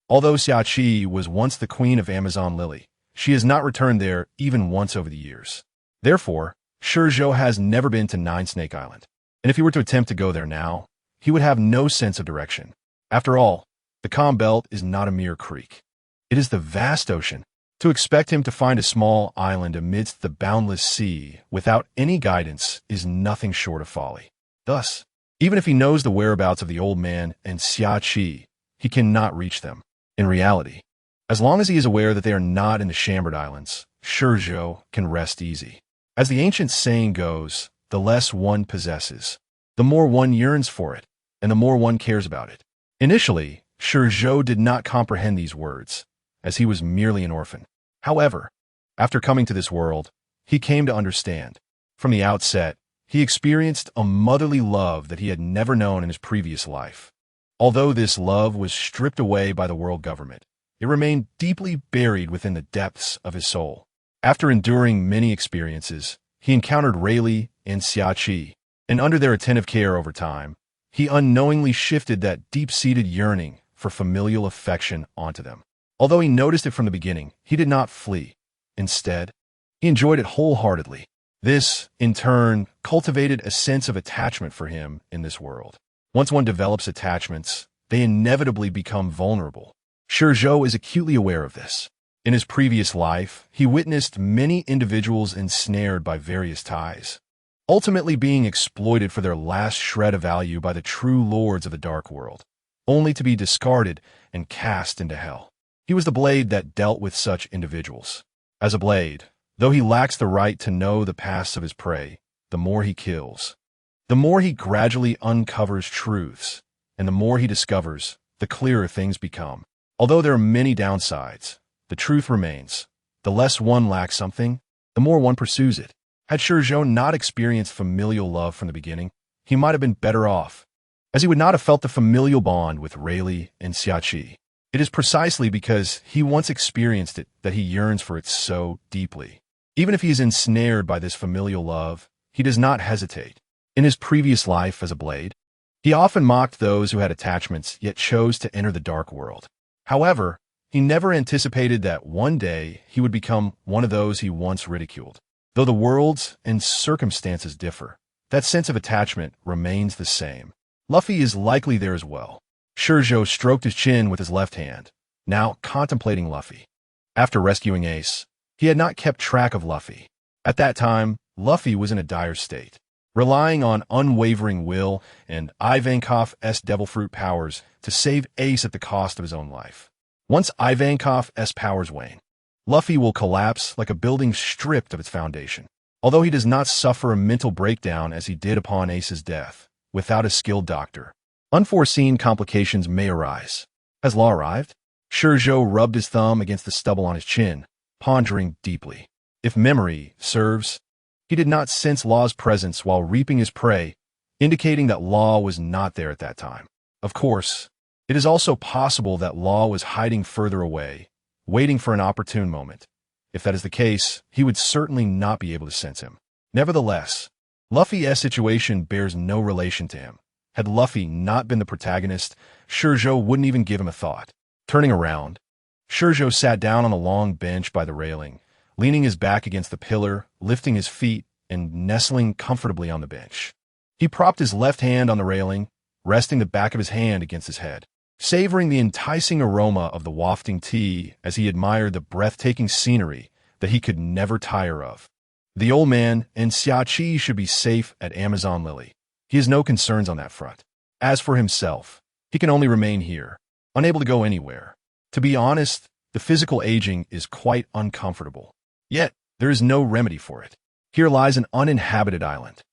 Speaker 1: Although Xiachi was once the queen of Amazon Lily, she has not returned there even once over the years. Therefore, ShiZhou has never been to Nine Snake Island, and if he were to attempt to go there now, he would have no sense of direction. After all, the calm belt is not a mere creek. It is the vast ocean. To expect him to find a small island amidst the boundless sea without any guidance is nothing short of folly. Thus, even if he knows the whereabouts of the old man and Xiachi, he cannot reach them. In reality, as long as he is aware that they are not in the Chambered Islands, ShiZhou can rest easy. As the ancient saying goes, the less one possesses, the more one yearns for it, and the more one cares about it. Initially, ShiZhou did not comprehend these words, as he was merely an orphan. However, after coming to this world, he came to understand. From the outset, he experienced a motherly love that he had never known in his previous life. Although this love was stripped away by the world government, it remained deeply buried within the depths of his soul. After enduring many experiences, he encountered Rayleigh and Xiaoqi, and under their attentive care over time, he unknowingly shifted that deep-seated yearning for familial affection onto them. Although he noticed it from the beginning, he did not flee. Instead, he enjoyed it wholeheartedly. This, in turn, cultivated a sense of attachment for him in this world. Once one develops attachments, they inevitably become vulnerable. ShiZhou is acutely aware of this. In his previous life, he witnessed many individuals ensnared by various ties, ultimately being exploited for their last shred of value by the true lords of the dark world, only to be discarded and cast into hell. He was the blade that dealt with such individuals. As a blade, though he lacks the right to know the pasts of his prey, the more he kills, the more he gradually uncovers truths, and the more he discovers, the clearer things become. Although there are many downsides, the truth remains. The less one lacks something, the more one pursues it. Had ShiZhou not experienced familial love from the beginning, he might have been better off, as he would not have felt the familial bond with Rayleigh and Xiaoqi. It is precisely because he once experienced it that he yearns for it so deeply. Even if he is ensnared by this familial love, he does not hesitate. In his previous life as a blade, he often mocked those who had attachments yet chose to enter the dark world. However, he never anticipated that one day he would become one of those he once ridiculed. Though the worlds and circumstances differ, that sense of attachment remains the same. Luffy is likely there as well. ShiZhou stroked his chin with his left hand, now contemplating Luffy. After rescuing Ace, he had not kept track of Luffy. At that time, Luffy was in a dire state, relying on unwavering will and Ivankov's devil fruit powers to save Ace at the cost of his own life. Once Ivankov's powers wane, Luffy will collapse like a building stripped of its foundation. Although he does not suffer a mental breakdown as he did upon Ace's death, without a skilled doctor, unforeseen complications may arise. Has Law arrived? ShiZhou rubbed his thumb against the stubble on his chin, pondering deeply. If memory serves, he did not sense Law's presence while reaping his prey, indicating that Law was not there at that time. Of course, it is also possible that Law was hiding further away, waiting for an opportune moment. If that is the case, he would certainly not be able to sense him. Nevertheless, Luffy's situation bears no relation to him. Had Luffy not been the protagonist, ShiZhou wouldn't even give him a thought. Turning around, ShiZhou sat down on a long bench by the railing, leaning his back against the pillar, lifting his feet, and nestling comfortably on the bench. He propped his left hand on the railing, resting the back of his hand against his head, savoring the enticing aroma of the wafting tea as he admired the breathtaking scenery that he could never tire of. The old man and Xiaoqi should be safe at Amazon Lily. He has no concerns on that front. As for himself, he can only remain here, unable to go anywhere. To be honest, the physical aging is quite uncomfortable. Yet, there is no remedy for it. Here lies an uninhabited island.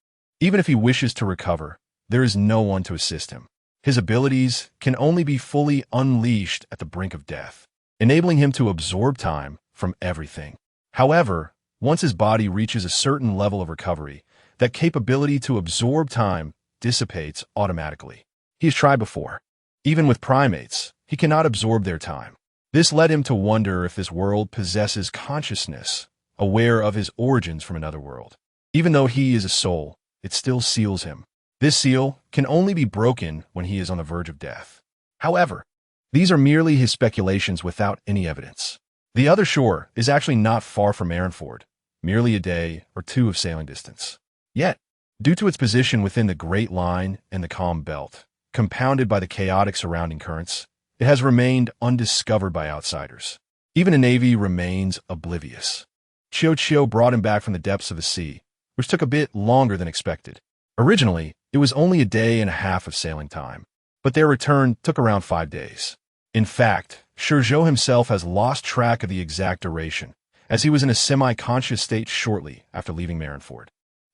Speaker 1: Even if he wishes to recover, there is no one to assist him. His abilities can only be fully unleashed at the brink of death, enabling him to absorb time from everything. However, once his body reaches a certain level of recovery, that capability to absorb time dissipates automatically. He has tried before. Even with primates, he cannot absorb their time. This led him to wonder if this world possesses consciousness, aware of his origins from another world. Even though he is a soul, it still seals him. This seal can only be broken when he is on the verge of death. However, these are merely his speculations without any evidence. The other shore is actually not far from Marineford, merely a day or two of sailing distance. Yet, due to its position within the Great Line and the Calm Belt, compounded by the chaotic surrounding currents, it has remained undiscovered by outsiders. Even a navy remains oblivious. Chiu brought him back from the depths of the sea, which took a bit longer than expected. Originally, it was only a day and a half of sailing time, but their return took around 5 days. In fact, ShiZhou himself has lost track of the exact duration, as he was in a semi-conscious state shortly after leaving Marineford.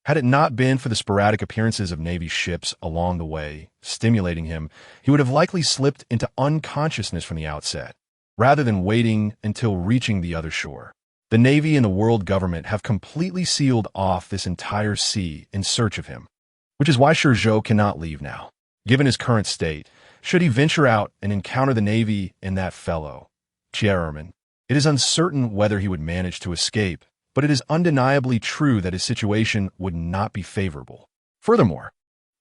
Speaker 1: Had it not been for the sporadic appearances of Navy ships along the way, stimulating him, he would have likely slipped into unconsciousness from the outset, rather than waiting until reaching the other shore. The Navy and the world government have completely sealed off this entire sea in search of him, which is why ShiZhou cannot leave now. Given his current state, should he venture out and encounter the Navy and that fellow, Chairman, it is uncertain whether he would manage to escape, but it is undeniably true that his situation would not be favorable. Furthermore,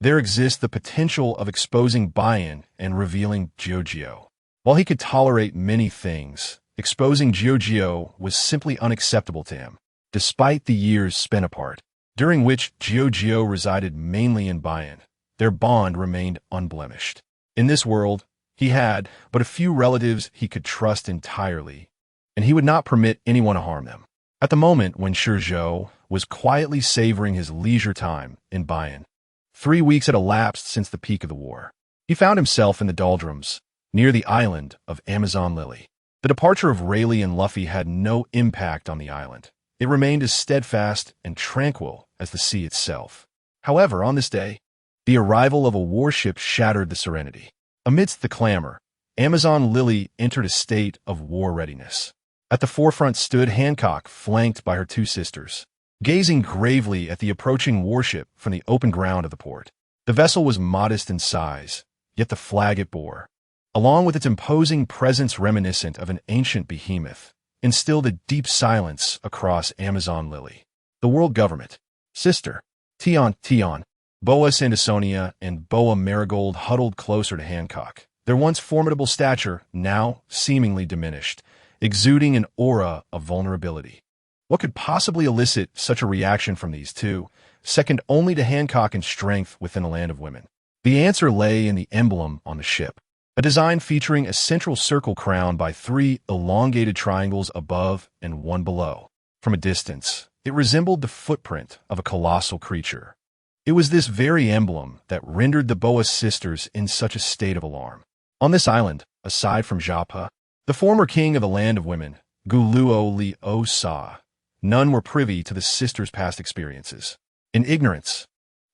Speaker 1: there exists the potential of exposing Bayan and revealing ShiZhou. While he could tolerate many things, exposing ShiZhou was simply unacceptable to him, despite the years spent apart, during which ShiZhou resided mainly in Bayan. Their bond remained unblemished. In this world, he had but a few relatives he could trust entirely, and he would not permit anyone to harm them. At the moment when ShiZhou was quietly savoring his leisure time in Bayan, 3 weeks had elapsed since the peak of the war. He found himself in the doldrums, near the island of Amazon Lily. The departure of Rayleigh and Luffy had no impact on the island. It remained as steadfast and tranquil as the sea itself. However, on this day, the arrival of a warship shattered the serenity. Amidst the clamor, Amazon Lily entered a state of war readiness. At the forefront stood Hancock, flanked by her 2 sisters, gazing gravely at the approaching warship from the open ground of the port. The vessel was modest in size, yet the flag it bore, along with its imposing presence reminiscent of an ancient behemoth, instilled a deep silence across Amazon Lily. The world government, Sister, Tion, Boa Sandersonia, and Boa Marigold huddled closer to Hancock, their once formidable stature now seemingly diminished, exuding an aura of vulnerability. What could possibly elicit such a reaction from these two, second only to Hancock in strength within a land of women? The answer lay in the emblem on the ship, a design featuring a central circle crowned by 3 elongated triangles above and 1 below. From a distance, it resembled the footprint of a colossal creature. It was this very emblem that rendered the Boa sisters in such a state of alarm. On this island, aside from Japa, the former king of the land of women, Guluo Li Sa, none were privy to the sisters' past experiences. In ignorance,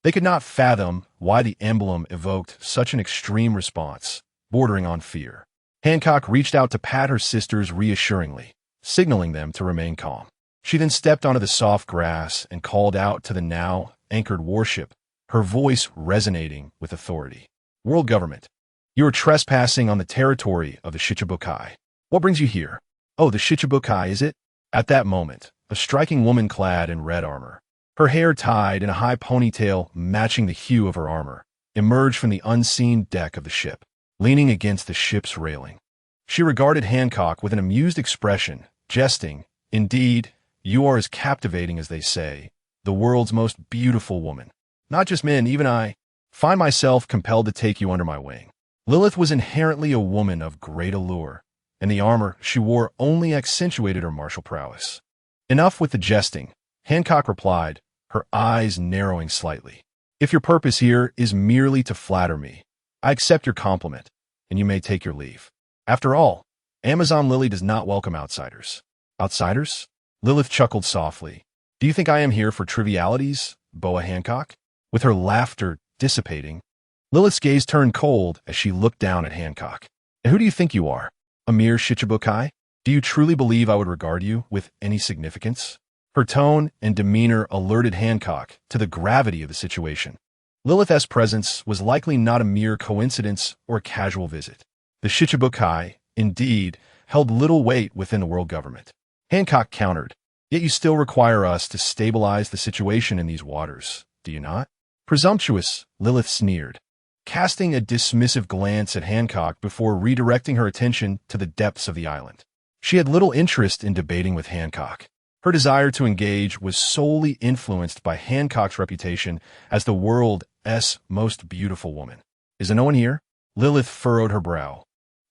Speaker 1: they could not fathom why the emblem evoked such an extreme response, bordering on fear. Hancock reached out to pat her sisters reassuringly, signaling them to remain calm. She then stepped onto the soft grass and called out to the now anchored warship, her voice resonating with authority. World government, you are trespassing on the territory of the Shichibukai. What brings you here? Oh, the Shichibukai, is it? At that moment, a striking woman clad in red armor, her hair tied in a high ponytail matching the hue of her armor, emerged from the unseen deck of the ship, leaning against the ship's railing. She regarded Hancock with an amused expression, jesting, "Indeed, you are as captivating as they say, the world's most beautiful woman. Not just men, even I find myself compelled to take you under my wing." Lilith was inherently a woman of great allure, and the armor she wore only accentuated her martial prowess. Enough with the jesting, Hancock replied, her eyes narrowing slightly. "If your purpose here is merely to flatter me, I accept your compliment, and you may take your leave. After all, Amazon Lily does not welcome outsiders." "Outsiders?" Lilith chuckled softly. "Do you think I am here for trivialities, Boa Hancock?" With her laughter dissipating, Lilith's gaze turned cold as she looked down at Hancock. "And who do you think you are? A mere Shichibukai? Do you truly believe I would regard you with any significance?" Her tone and demeanor alerted Hancock to the gravity of the situation. Lilith's presence was likely not a mere coincidence or a casual visit. The Shichibukai, indeed, held little weight within the world government. Hancock countered, "Yet you still require us to stabilize the situation in these waters, do you not?" "Presumptuous," Lilith sneered, casting a dismissive glance at Hancock before redirecting her attention to the depths of the island. She had little interest in debating with Hancock. Her desire to engage was solely influenced by Hancock's reputation as the world's most beautiful woman. "Is there no one here?" Lilith furrowed her brow.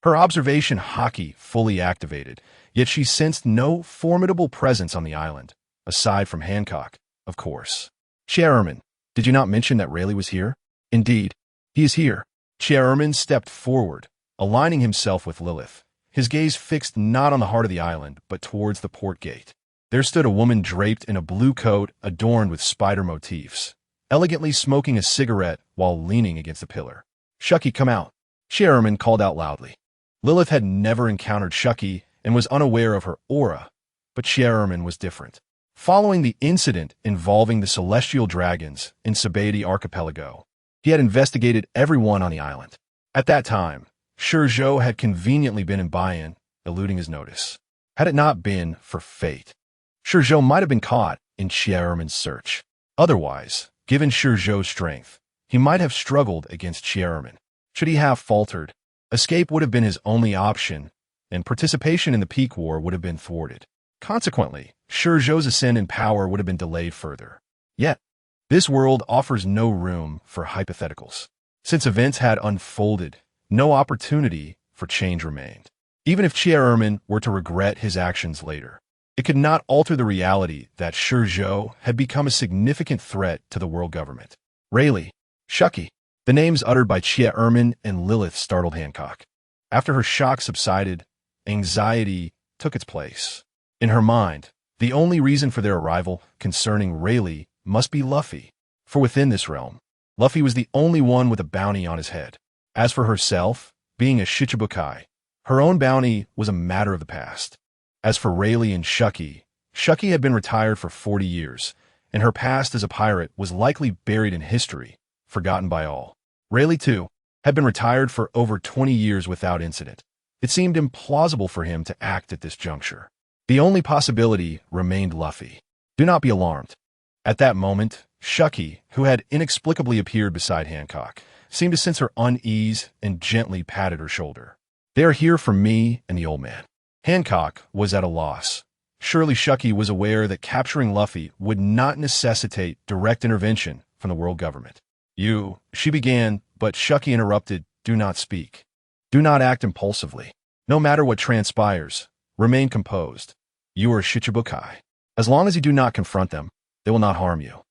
Speaker 1: Her observation hockey fully activated, yet she sensed no formidable presence on the island, aside from Hancock, of course. "Chairman, did you not mention that Rayleigh was here?" "Indeed, he is here." Chairman stepped forward, aligning himself with Lilith, his gaze fixed not on the heart of the island, but towards the port gate. There stood a woman draped in a blue coat adorned with spider motifs, elegantly smoking a cigarette while leaning against a pillar. "Shucky, come out," ShiZhou called out loudly. Lilith had never encountered Shucky and was unaware of her aura, but ShiZhou was different. Following the incident involving the celestial dragons in Sabaody Archipelago, he had investigated everyone on the island. At that time, ShiZhou had conveniently been in Bayan, eluding his notice. Had it not been for fate, ShiZhou might have been caught in ShiZhou's search. Otherwise, given ShiZhou's strength, he might have struggled against ShiZhou. Should he have faltered, escape would have been his only option, and participation in the Peak War would have been thwarted. Consequently, ShiZhou's ascent in power would have been delayed further. Yet, this world offers no room for hypotheticals. Since events had unfolded, no opportunity for change remained. Even if ShiZhou were to regret his actions later, it could not alter the reality that ShiZhou had become a significant threat to the world government. Rayleigh, Shucky. The names uttered by ShiZhou and Lilith startled Hancock. After her shock subsided, anxiety took its place. In her mind, the only reason for their arrival concerning Rayleigh must be Luffy, for within this realm, Luffy was the only one with a bounty on his head. As for herself, being a Shichibukai, her own bounty was a matter of the past. As for Rayleigh and Shucky, Shucky had been retired for 40 years, and her past as a pirate was likely buried in history, forgotten by all. Rayleigh, too, had been retired for over 20 years without incident. It seemed implausible for him to act at this juncture. The only possibility remained Luffy. Do not be alarmed. At that moment, Shucky, who had inexplicably appeared beside Hancock, seemed to sense her unease and gently patted her shoulder. "They are here for me and the old man." Hancock was at a loss. Surely Shucky was aware that capturing Luffy would not necessitate direct intervention from the world government. She began, but Shucky interrupted. "Do not speak. Do not act impulsively. No matter what transpires, remain composed. You are a Shichibukai. As long as you do not confront them, they will not harm you."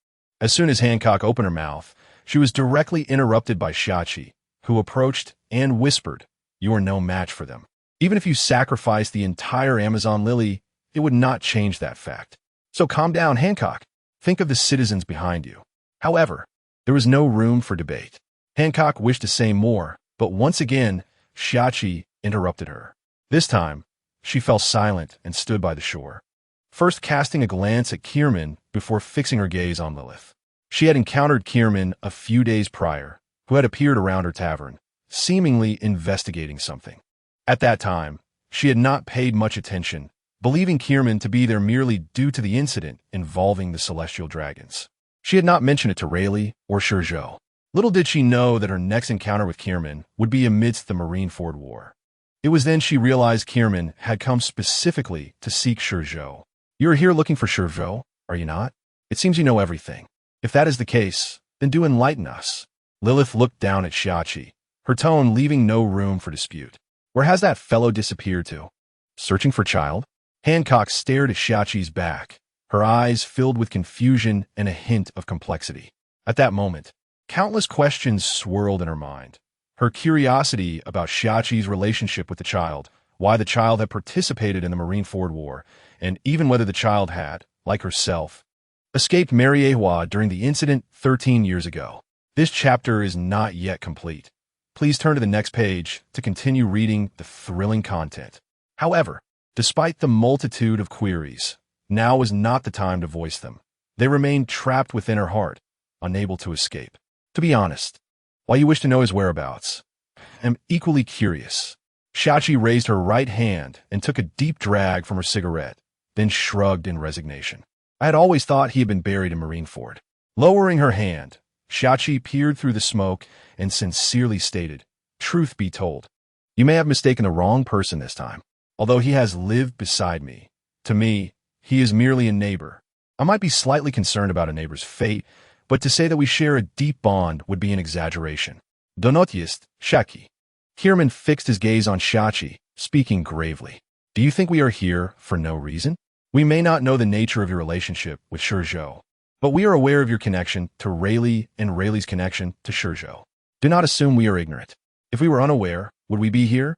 Speaker 1: As soon as Hancock opened her mouth, she was directly interrupted by Shachi, who approached and whispered, "You are no match for them. Even if you sacrifice the entire Amazon lily, it would not change that fact. So calm down, Hancock. Think of the citizens behind you." However, there was no room for debate. Hancock wished to say more, but once again, Shachi interrupted her. This time, she fell silent and stood by the shore, first casting a glance at Kierman before fixing her gaze on Lilith. She had encountered Kierman a few days prior, who had appeared around her tavern, seemingly investigating something. At that time, she had not paid much attention, believing Kierman to be there merely due to the incident involving the celestial dragons. She had not mentioned it to Rayleigh or ShiZhou. Little did she know that her next encounter with Kierman would be amidst the Marineford War. It was then she realized Kierman had come specifically to seek ShiZhou. "You are here looking for ShiZhou, are you not? It seems you know everything. If that is the case, then do enlighten us." Lilith looked down at Shachi, her tone leaving no room for dispute. "Where has that fellow disappeared to? Searching for child?" Hancock stared at Shachi's back, her eyes filled with confusion and a hint of complexity. At that moment, countless questions swirled in her mind. Her curiosity about Shachi's relationship with the child, why the child had participated in the Marineford War, and even whether the child had, like herself, escaped Mariewa during the incident 13 years ago. This chapter is not yet complete. Please turn to the next page to continue reading the thrilling content. However, despite the multitude of queries, now was not the time to voice them. They remained trapped within her heart, unable to escape. To be honest, while you wish to know his whereabouts, I'm equally curious. Shachi raised her right hand and took a deep drag from her cigarette, then shrugged in resignation. I had always thought he had been buried in Marineford. Lowering her hand, Shachi peered through the smoke and sincerely stated, "Truth be told, you may have mistaken the wrong person this time. Although he has lived beside me, to me, he is merely a neighbor. I might be slightly concerned about a neighbor's fate, but to say that we share a deep bond would be an exaggeration. Donotist, Shaki." Kierman fixed his gaze on Shachi, speaking gravely. "Do you think we are here for no reason? We may not know the nature of your relationship with ShiZhou, but we are aware of your connection to Rayleigh and Rayleigh's connection to ShiZhou. Do not assume we are ignorant. If we were unaware, would we be here?"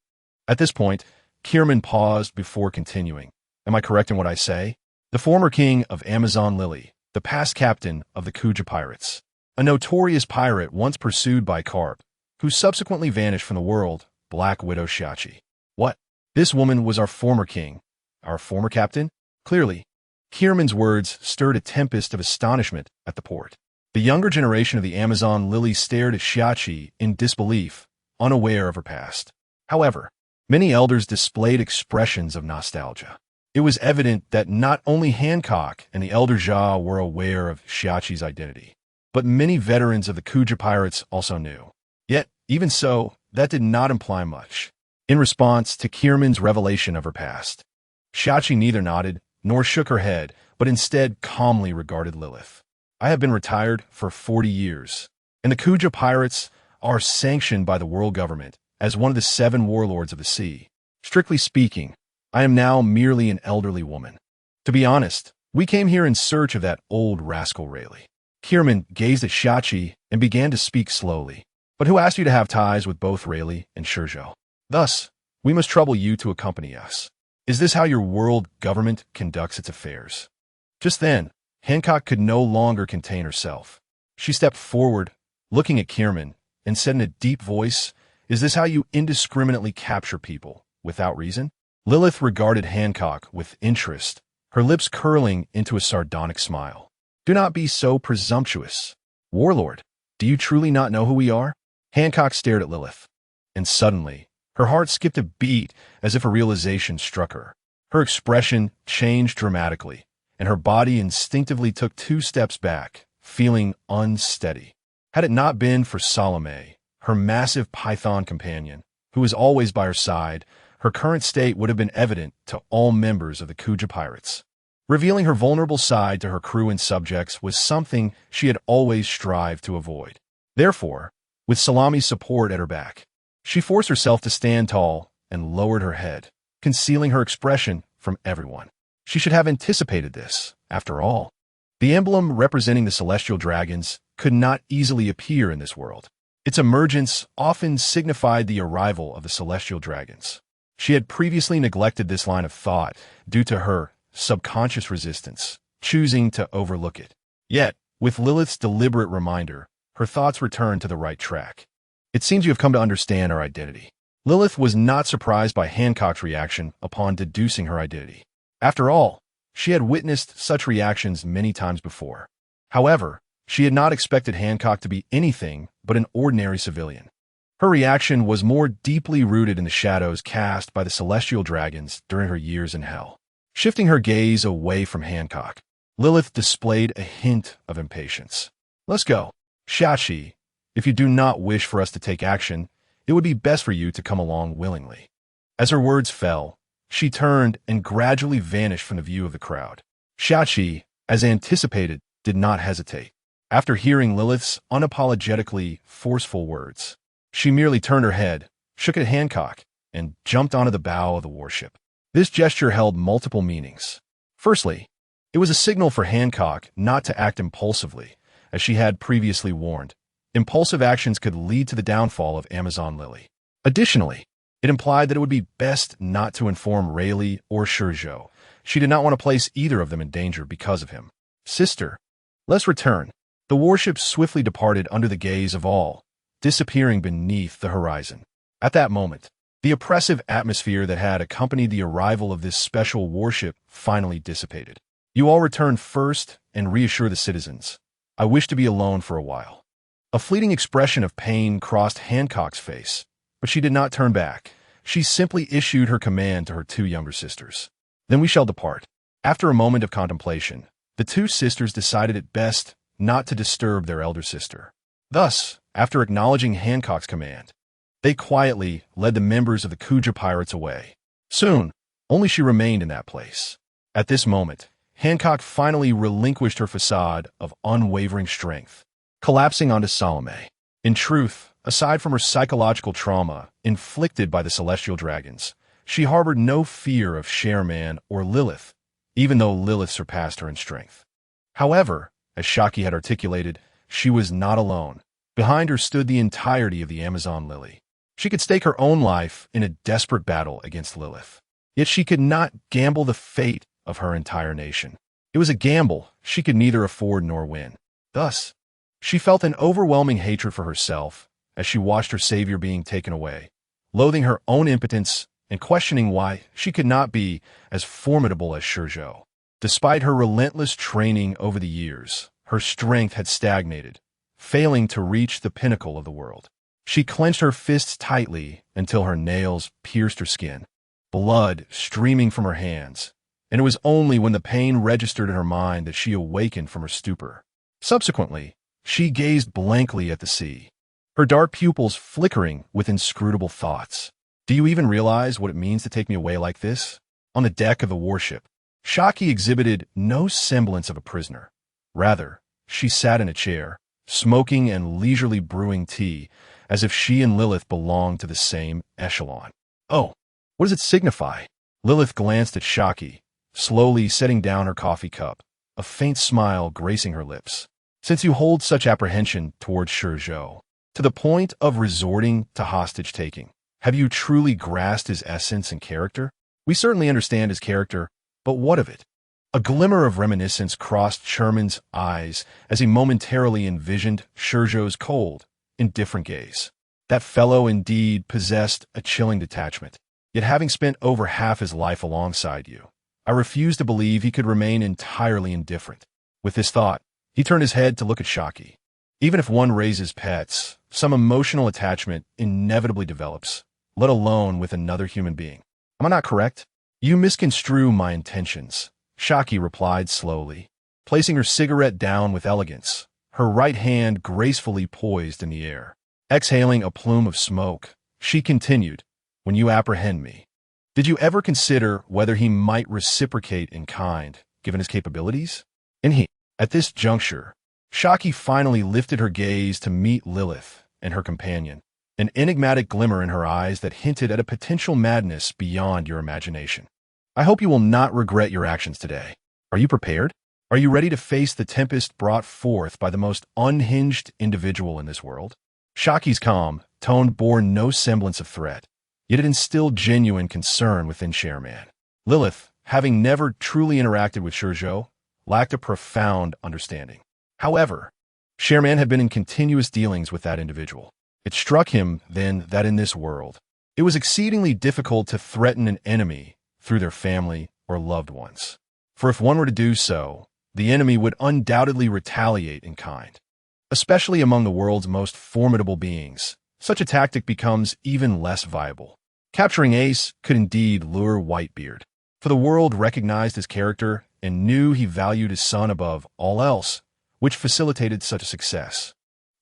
Speaker 1: At this point, Kierman paused before continuing. "Am I correct in what I say? The the former king of Amazon Lily, the past captain of the Kuja pirates, a notorious pirate once pursued by Carp, who subsequently vanished from the world, Black Widow ShiZhou. What? This woman was our former king, our former captain? Clearly, Kierman's words stirred a tempest of astonishment at the port. The younger generation of the Amazon Lily stared at ShiZhou in disbelief, unaware of her past. However, many elders displayed expressions of nostalgia. It was evident that not only Hancock and the elder Zhao were aware of ShiZhou's identity, but many veterans of the Kuja pirates also knew. Yet, even so, that did not imply much. In response to Kierman's revelation of her past, ShiZhou neither nodded nor shook her head, but instead calmly regarded Lilith. I have been retired for 40 years, and the Kuja pirates are sanctioned by the world government as one of the 7 warlords of the sea. Strictly speaking, I am now merely an elderly woman. To be honest, we came here in search of that old rascal Rayleigh. Kierman gazed at ShiZhou and began to speak slowly. But who asked you to have ties with both Rayleigh and ShiZhou? Thus, we must trouble you to accompany us. Is this how your world government conducts its affairs? Just then, Hancock could no longer contain herself. She stepped forward, looking at Kierman, and said in a deep voice, "Is this how you indiscriminately capture people, without reason?" Lilith regarded Hancock with interest, her lips curling into a sardonic smile. "Do not be so presumptuous. Warlord, do you truly not know who we are?" Hancock stared at Lilith, and suddenly, her heart skipped a beat as if a realization struck her. Her expression changed dramatically, and her body instinctively took 2 steps back, feeling unsteady. Had it not been for Salome, her massive python companion, who was always by her side, her current state would have been evident to all members of the Kuja pirates. Revealing her vulnerable side to her crew and subjects was something she had always strived to avoid. Therefore, with Salami's support at her back, she forced herself to stand tall and lowered her head, concealing her expression from everyone. She should have anticipated this, after all. The emblem representing the celestial dragons could not easily appear in this world. Its emergence often signified the arrival of the celestial dragons. She had previously neglected this line of thought due to her subconscious resistance, choosing to overlook it. Yet, with Lilith's deliberate reminder, her thoughts returned to the right track. "It seems you have come to understand our identity." Lilith was not surprised by Hancock's reaction upon deducing her identity. After all, she had witnessed such reactions many times before. However, she had not expected Hancock to be anything but an ordinary civilian. Her reaction was more deeply rooted in the shadows cast by the celestial dragons during her years in hell. Shifting her gaze away from Hancock, Lilith displayed a hint of impatience. "Let's go. ShiZhou, if you do not wish for us to take action, it would be best for you to come along willingly." As her words fell, she turned and gradually vanished from the view of the crowd. ShiZhou, as anticipated, did not hesitate. After hearing Lilith's unapologetically forceful words, she merely turned her head, shook at Hancock, and jumped onto the bow of the warship. This gesture held multiple meanings. Firstly, it was a signal for Hancock not to act impulsively, as she had previously warned. Impulsive actions could lead to the downfall of Amazon Lily. Additionally, it implied that it would be best not to inform Rayleigh or ShiZhou. She did not want to place either of them in danger because of him. "Sister, let's return." The warship swiftly departed under the gaze of all, disappearing beneath the horizon. At that moment, the oppressive atmosphere that had accompanied the arrival of this special warship finally dissipated. "You all return first and reassure the citizens. I wish to be alone for a while." A fleeting expression of pain crossed Hancock's face, but she did not turn back. She simply issued her command to her 2 younger sisters. "Then we shall depart." After a moment of contemplation, the 2 sisters decided it best not to disturb their elder sister. Thus, after acknowledging Hancock's command, they quietly led the members of the Kuja pirates away. Soon, only she remained in that place. At this moment, Hancock finally relinquished her facade of unwavering strength, collapsing onto Salome. In truth, aside from her psychological trauma inflicted by the celestial dragons, she harbored no fear of Shareman or Lilith, even though Lilith surpassed her in strength. However, as Shaki had articulated, she was not alone. Behind her stood the entirety of the Amazon Lily. She could stake her own life in a desperate battle against Lilith. Yet she could not gamble the fate of her entire nation. It was a gamble she could neither afford nor win. Thus, she felt an overwhelming hatred for herself as she watched her savior being taken away, loathing her own impotence and questioning why she could not be as formidable as ShiZhou. Despite her relentless training over the years, her strength had stagnated, failing to reach the pinnacle of the world. She clenched her fists tightly until her nails pierced her skin, blood streaming from her hands, and it was only when the pain registered in her mind that she awakened from her stupor. Subsequently, she gazed blankly at the sea, her dark pupils flickering with inscrutable thoughts. Do you even realize what it means to take me away like this? On the deck of the warship, Shaki exhibited no semblance of a prisoner. Rather, she sat in a chair, smoking and leisurely brewing tea, as if she and Lilith belonged to the same echelon. Oh, what does it signify? Lilith glanced at Shaki, slowly setting down her coffee cup, a faint smile gracing her lips. Since you hold such apprehension towards ShiZhou, to the point of resorting to hostage-taking, have you truly grasped his essence and character? We certainly understand his character, but what of it? A glimmer of reminiscence crossed Sherman's eyes as he momentarily envisioned ShiZhou's cold, indifferent gaze. That fellow indeed possessed a chilling detachment. Yet having spent over half his life alongside you, I refuse to believe he could remain entirely indifferent. With this thought, he turned his head to look at Shaki. Even if one raises pets, some emotional attachment inevitably develops, let alone with another human being. Am I not correct? You misconstrue my intentions, Shaki replied slowly, placing her cigarette down with elegance, her right hand gracefully poised in the air. Exhaling a plume of smoke, she continued, when you apprehend me, did you ever consider whether he might reciprocate in kind, given his capabilities? At this juncture, Shaki finally lifted her gaze to meet Lilith and her companion, an enigmatic glimmer in her eyes that hinted at a potential madness beyond your imagination. I hope you will not regret your actions today. Are you prepared? Are you ready to face the tempest brought forth by the most unhinged individual in this world? Shaki's calm tone bore no semblance of threat, yet it instilled genuine concern within Sherman. Lilith, having never truly interacted with ShiZhou, lacked a profound understanding. However, Sherman had been in continuous dealings with that individual. It struck him then that in this world, it was exceedingly difficult to threaten an enemy through their family or loved ones. For if one were to do so, the enemy would undoubtedly retaliate in kind. Especially among the world's most formidable beings, such a tactic becomes even less viable. Capturing Ace could indeed lure Whitebeard, for the world recognized his character and knew he valued his son above all else, which facilitated such a success.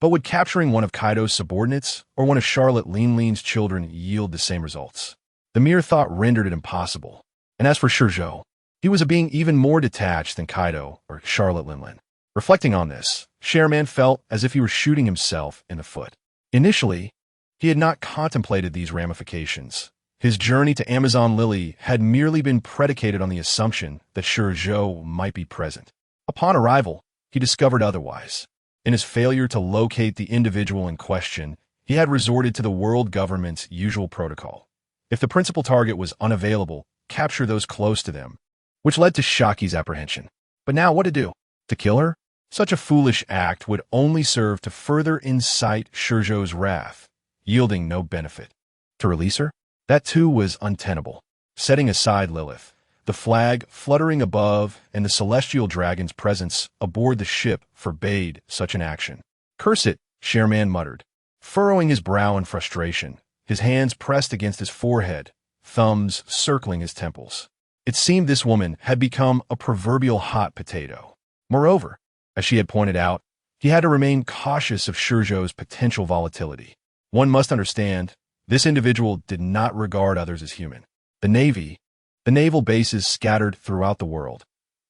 Speaker 1: But would capturing one of Kaido's subordinates or one of Charlotte Linling's children yield the same results? The mere thought rendered it impossible. And as for ShiZhou, he was a being even more detached than Kaido or Charlotte Linling. Reflecting on this, Sherman felt as if he were shooting himself in the foot. Initially, he had not contemplated these ramifications. His journey to Amazon Lily had merely been predicated on the assumption that ShiZhou might be present. Upon arrival, he discovered otherwise. In his failure to locate the individual in question, he had resorted to the world government's usual protocol. If the principal target was unavailable, capture those close to them, which led to Shaki's apprehension. But now what to do? To kill her? Such a foolish act would only serve to further incite ShiZhou's wrath, yielding no benefit. To release her? That too was untenable. Setting aside Lilith, the flag fluttering above and the celestial dragon's presence aboard the ship forbade such an action. Curse it, Sherman muttered, furrowing his brow in frustration, his hands pressed against his forehead, thumbs circling his temples. It seemed this woman had become a proverbial hot potato. Moreover, as she had pointed out, he had to remain cautious of ShiZhou's potential volatility. One must understand, this individual did not regard others as human. The Navy, the naval bases scattered throughout the world.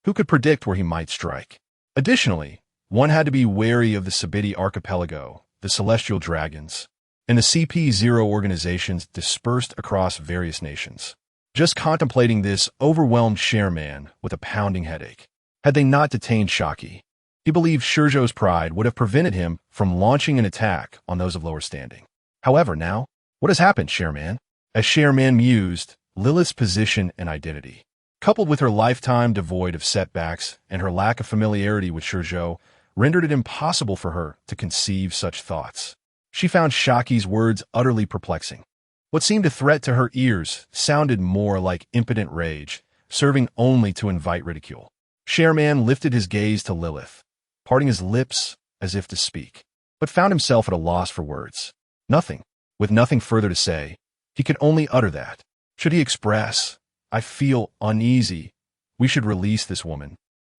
Speaker 1: Who could predict where he might strike? Additionally, one had to be wary of the Sabiti Archipelago, the Celestial Dragons, and the CP0 organizations dispersed across various nations. Just contemplating this overwhelmed Sherman with a pounding headache. Had they not detained Shaki, he believed ShiZhou's pride would have prevented him from launching an attack on those of lower standing. However, now, what has happened, Sherman? As Sherman mused, Lilith's position and identity, coupled with her lifetime devoid of setbacks and her lack of familiarity with ShiZhou, rendered it impossible for her to conceive such thoughts. She found Shaki's words utterly perplexing. What seemed a threat to her ears sounded more like impotent rage, serving only to invite ridicule. Shareman lifted his gaze to Lilith, parting his lips as if to speak, but found himself at a loss for words. Nothing. With nothing further to say, he could only utter that. Should he express, "I feel uneasy, we should release this woman"?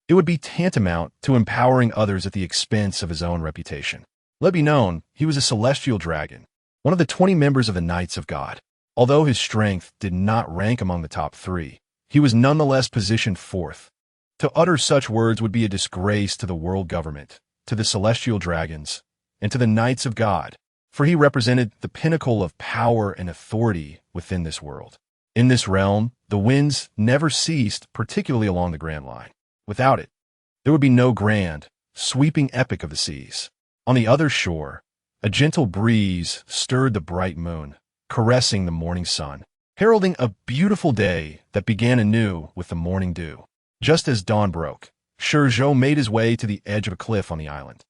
Speaker 1: It would be tantamount to empowering others at the expense of his own reputation. Let be known, he was a celestial dragon, one of the 20 members of the Knights of God. Although his strength did not rank among the top 3, he was nonetheless positioned 4th. To utter such words would be a disgrace to the world government, to the celestial dragons, and to the Knights of God, for he represented the pinnacle of power and authority within this world. In this realm, the winds never ceased, particularly along the Grand Line. Without it, there would be no grand, sweeping epic of the seas. On the other shore, a gentle breeze stirred the bright moon, caressing the morning sun, heralding a beautiful day that began anew with the morning dew. Just as dawn broke, ShiZhou made his way to the edge of a cliff on the island,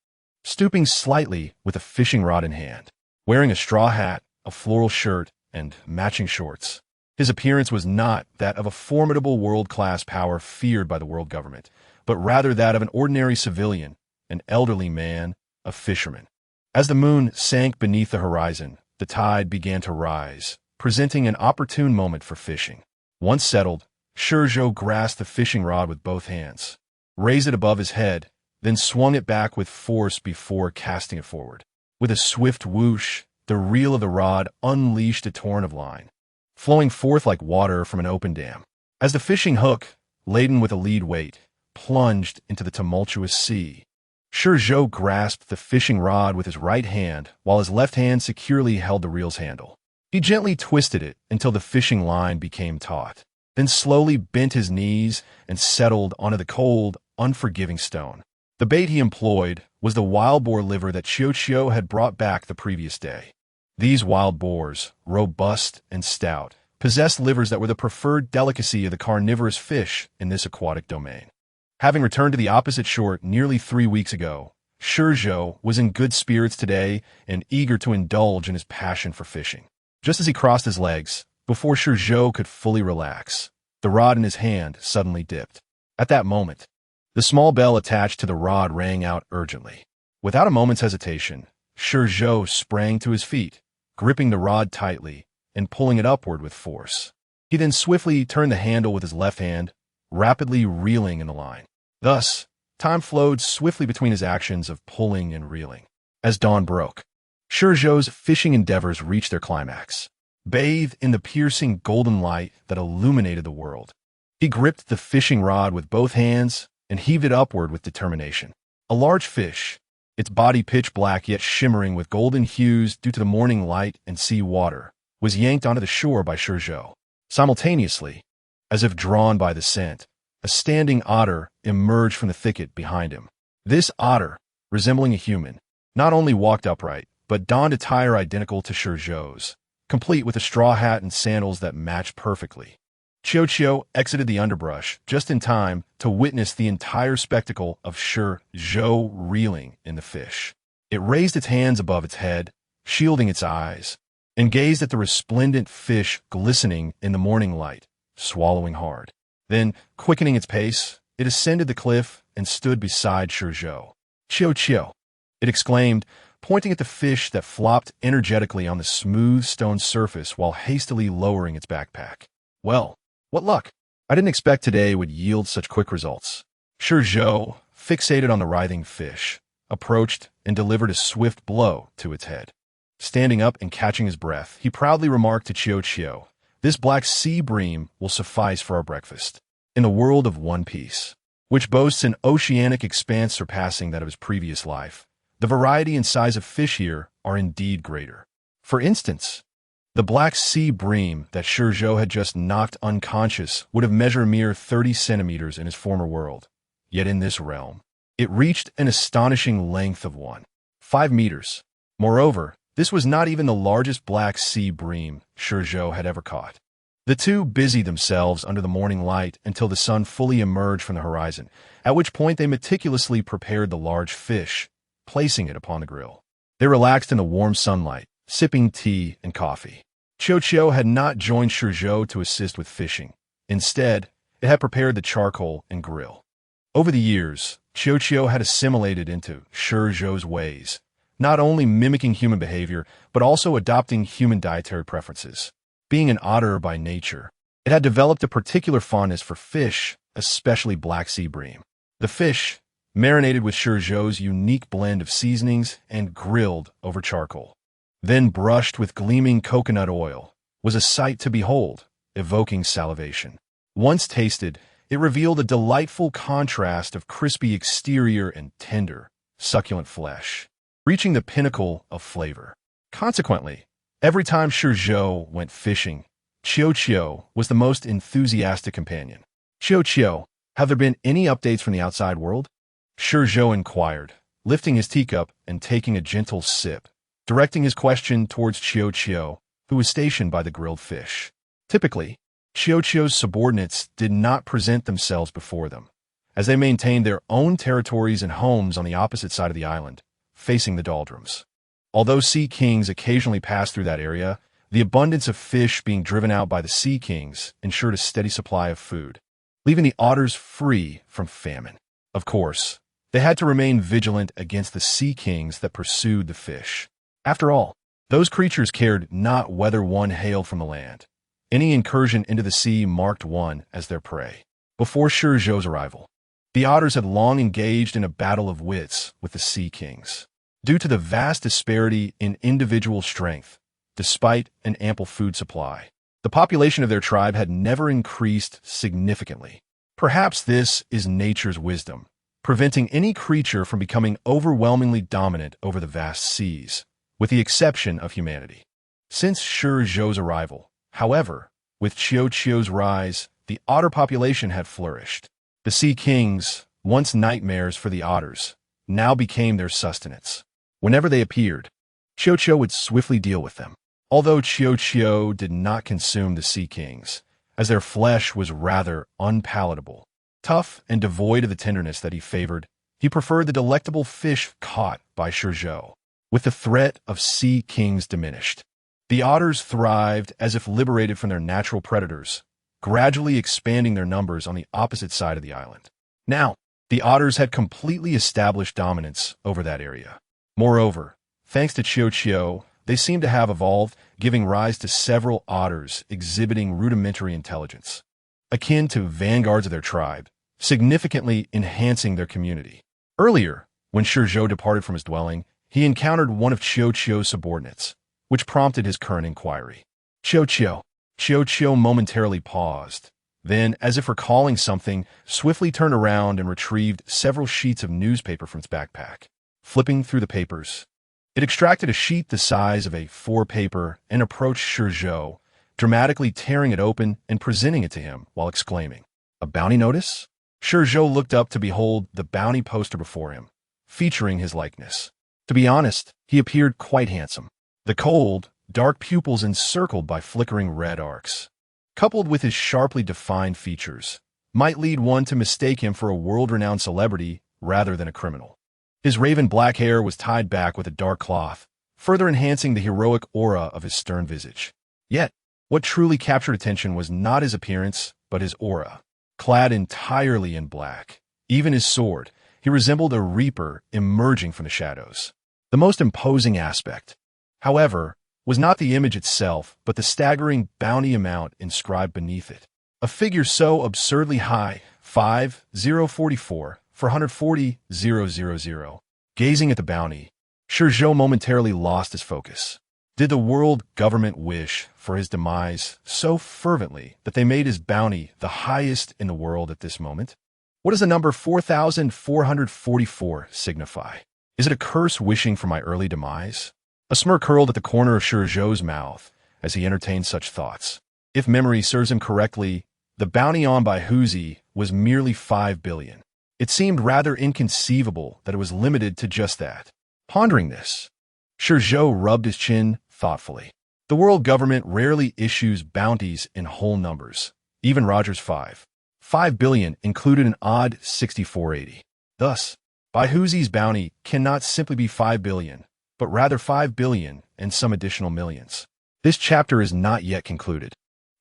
Speaker 1: stooping slightly with a fishing rod in hand. Wearing a straw hat, a floral shirt, and matching shorts, his appearance was not that of a formidable world-class power feared by the world government, but rather that of an ordinary civilian, an elderly man, a fisherman. As the moon sank beneath the horizon, the tide began to rise, presenting an opportune moment for fishing. Once settled, ShiZhou grasped the fishing rod with both hands, raised it above his head, then swung it back with force before casting it forward. With a swift whoosh, the reel of the rod unleashed a torrent of line, flowing forth like water from an open dam. As the fishing hook, laden with a lead weight, plunged into the tumultuous sea, ShiZhou grasped the fishing rod with his right hand while his left hand securely held the reel's handle. He gently twisted it until the fishing line became taut, then slowly bent his knees and settled onto the cold, unforgiving stone. The bait he employed was the wild boar liver that ShiZhou had brought back the previous day. These wild boars, robust and stout, possessed livers that were the preferred delicacy of the carnivorous fish in this aquatic domain. Having returned to the opposite shore nearly 3 weeks ago, ShiZhou was in good spirits today and eager to indulge in his passion for fishing. Just as he crossed his legs, before ShiZhou could fully relax, the rod in his hand suddenly dipped. At that moment, the small bell attached to the rod rang out urgently. Without a moment's hesitation, ShiZhou sprang to his feet, gripping the rod tightly and pulling it upward with force. He then swiftly turned the handle with his left hand, rapidly reeling in the line. Thus, time flowed swiftly between his actions of pulling and reeling. As dawn broke, ShiZhou's fishing endeavors reached their climax. Bathed in the piercing golden light that illuminated the world, he gripped the fishing rod with both hands and heaved it upward with determination. A large fish, its body pitch black yet shimmering with golden hues due to the morning light and sea water, was yanked onto the shore by ShiZhou. Simultaneously, as if drawn by the scent, a standing otter emerged from the thicket behind him. This otter, resembling a human, not only walked upright, but donned attire identical to ShiZhou's, complete with a straw hat and sandals that matched perfectly. ShiZhou exited the underbrush just in time to witness the entire spectacle of ShiZhou reeling in the fish. It raised its hands above its head, shielding its eyes, and gazed at the resplendent fish glistening in the morning light, swallowing hard. Then, quickening its pace, it ascended the cliff and stood beside ShiZhou. "Chiu," it exclaimed, pointing at the fish that flopped energetically on the smooth stone surface while hastily lowering its backpack. "Well, what luck! I didn't expect today would yield such quick results." ShiZhou, fixated on the writhing fish, approached and delivered a swift blow to its head. Standing up and catching his breath, he proudly remarked to Chiu, "This black sea bream will suffice for our breakfast." In the world of One Piece, which boasts an oceanic expanse surpassing that of his previous life, the variety and size of fish here are indeed greater. For instance, the black sea bream that ShiZhou had just knocked unconscious would have measured a mere 30 centimeters in his former world. Yet in this realm, it reached an astonishing length of 5 meters. Moreover, this was not even the largest black sea bream ShiZhou had ever caught. The two busied themselves under the morning light until the sun fully emerged from the horizon, at which point they meticulously prepared the large fish, placing it upon the grill. They relaxed in the warm sunlight, sipping tea and coffee. ShiZhou had not joined ShiZhou to assist with fishing. Instead, it had prepared the charcoal and grill. Over the years, ShiZhou had assimilated into ShiZhou's ways, not only mimicking human behavior, but also adopting human dietary preferences. Being an otter by nature, it had developed a particular fondness for fish, especially black sea bream. The fish, marinated with ShiZhou's unique blend of seasonings and grilled over charcoal, then brushed with gleaming coconut oil, was a sight to behold, evoking salivation. Once tasted, it revealed a delightful contrast of crispy exterior and tender, succulent flesh, reaching the pinnacle of flavor. Consequently, every time ShiZhou went fishing, ShiZhou was the most enthusiastic companion. ShiZhou, have there been any updates from the outside world? ShiZhou inquired, lifting his teacup and taking a gentle sip, directing his question towards ShiZhou, who was stationed by the grilled fish. Typically, ShiZhou's subordinates did not present themselves before them, as they maintained their own territories and homes on the opposite side of the island, facing the doldrums. Although sea kings occasionally passed through that area, the abundance of fish being driven out by the sea kings ensured a steady supply of food, leaving the otters free from famine. Of course, they had to remain vigilant against the sea kings that pursued the fish. After all, those creatures cared not whether one hailed from the land. Any incursion into the sea marked one as their prey. Before ShiZhou's arrival, the otters had long engaged in a battle of wits with the sea kings. Due to the vast disparity in individual strength, despite an ample food supply, the population of their tribe had never increased significantly. Perhaps this is nature's wisdom, preventing any creature from becoming overwhelmingly dominant over the vast seas, with the exception of humanity. Since ShiZhou's arrival, however, with ShiZhou's rise, the otter population had flourished. The sea kings, once nightmares for the otters, now became their sustenance. Whenever they appeared, ShiZhou would swiftly deal with them. Although ShiZhou did not consume the sea kings, as their flesh was rather unpalatable, tough and devoid of the tenderness that he favored, he preferred the delectable fish caught by ShiZhou. With the threat of sea kings diminished, the otters thrived as if liberated from their natural predators, gradually expanding their numbers on the opposite side of the island. Now, the otters had completely established dominance over that area. Moreover, thanks to ShiZhou, they seemed to have evolved, giving rise to several otters exhibiting rudimentary intelligence, akin to vanguards of their tribe, significantly enhancing their community. Earlier, when ShiZhou departed from his dwelling, he encountered one of ShiZhou's subordinates, which prompted his current inquiry. ShiZhou momentarily paused, then, as if recalling something, swiftly turned around and retrieved several sheets of newspaper from its backpack. Flipping through the papers, it extracted a sheet the size of a 4 paper and approached ShiZhou, dramatically tearing it open and presenting it to him while exclaiming, "A bounty notice?" ShiZhou looked up to behold the bounty poster before him, featuring his likeness. To be honest, he appeared quite handsome. The cold, dark pupils encircled by flickering red arcs, coupled with his sharply defined features, might lead one to mistake him for a world-renowned celebrity rather than a criminal. His raven black hair was tied back with a dark cloth, further enhancing the heroic aura of his stern visage. Yet, what truly captured attention was not his appearance, but his aura. Clad entirely in black, even his sword, he resembled a reaper emerging from the shadows. The most imposing aspect, however, was not the image itself, but the staggering bounty amount inscribed beneath it. A figure so absurdly high, 5044, 440,000. Gazing at the bounty, ShiZhou momentarily lost his focus. Did the world government wish for his demise so fervently that they made his bounty the highest in the world at this moment? What does the number 4,444 signify? Is it a curse wishing for my early demise? A smirk curled at the corner of ShiZhou's mouth as he entertained such thoughts. If memory serves him correctly, the bounty on by Huzi was merely 5 billion. It seemed rather inconceivable that it was limited to just that. Pondering this, ShiZhou rubbed his chin thoughtfully. The world government rarely issues bounties in whole numbers. Even Roger's 5 billion included an odd 6480. Thus, Baihuzi's bounty cannot simply be 5 billion, but rather 5 billion and some additional millions. This chapter is not yet concluded.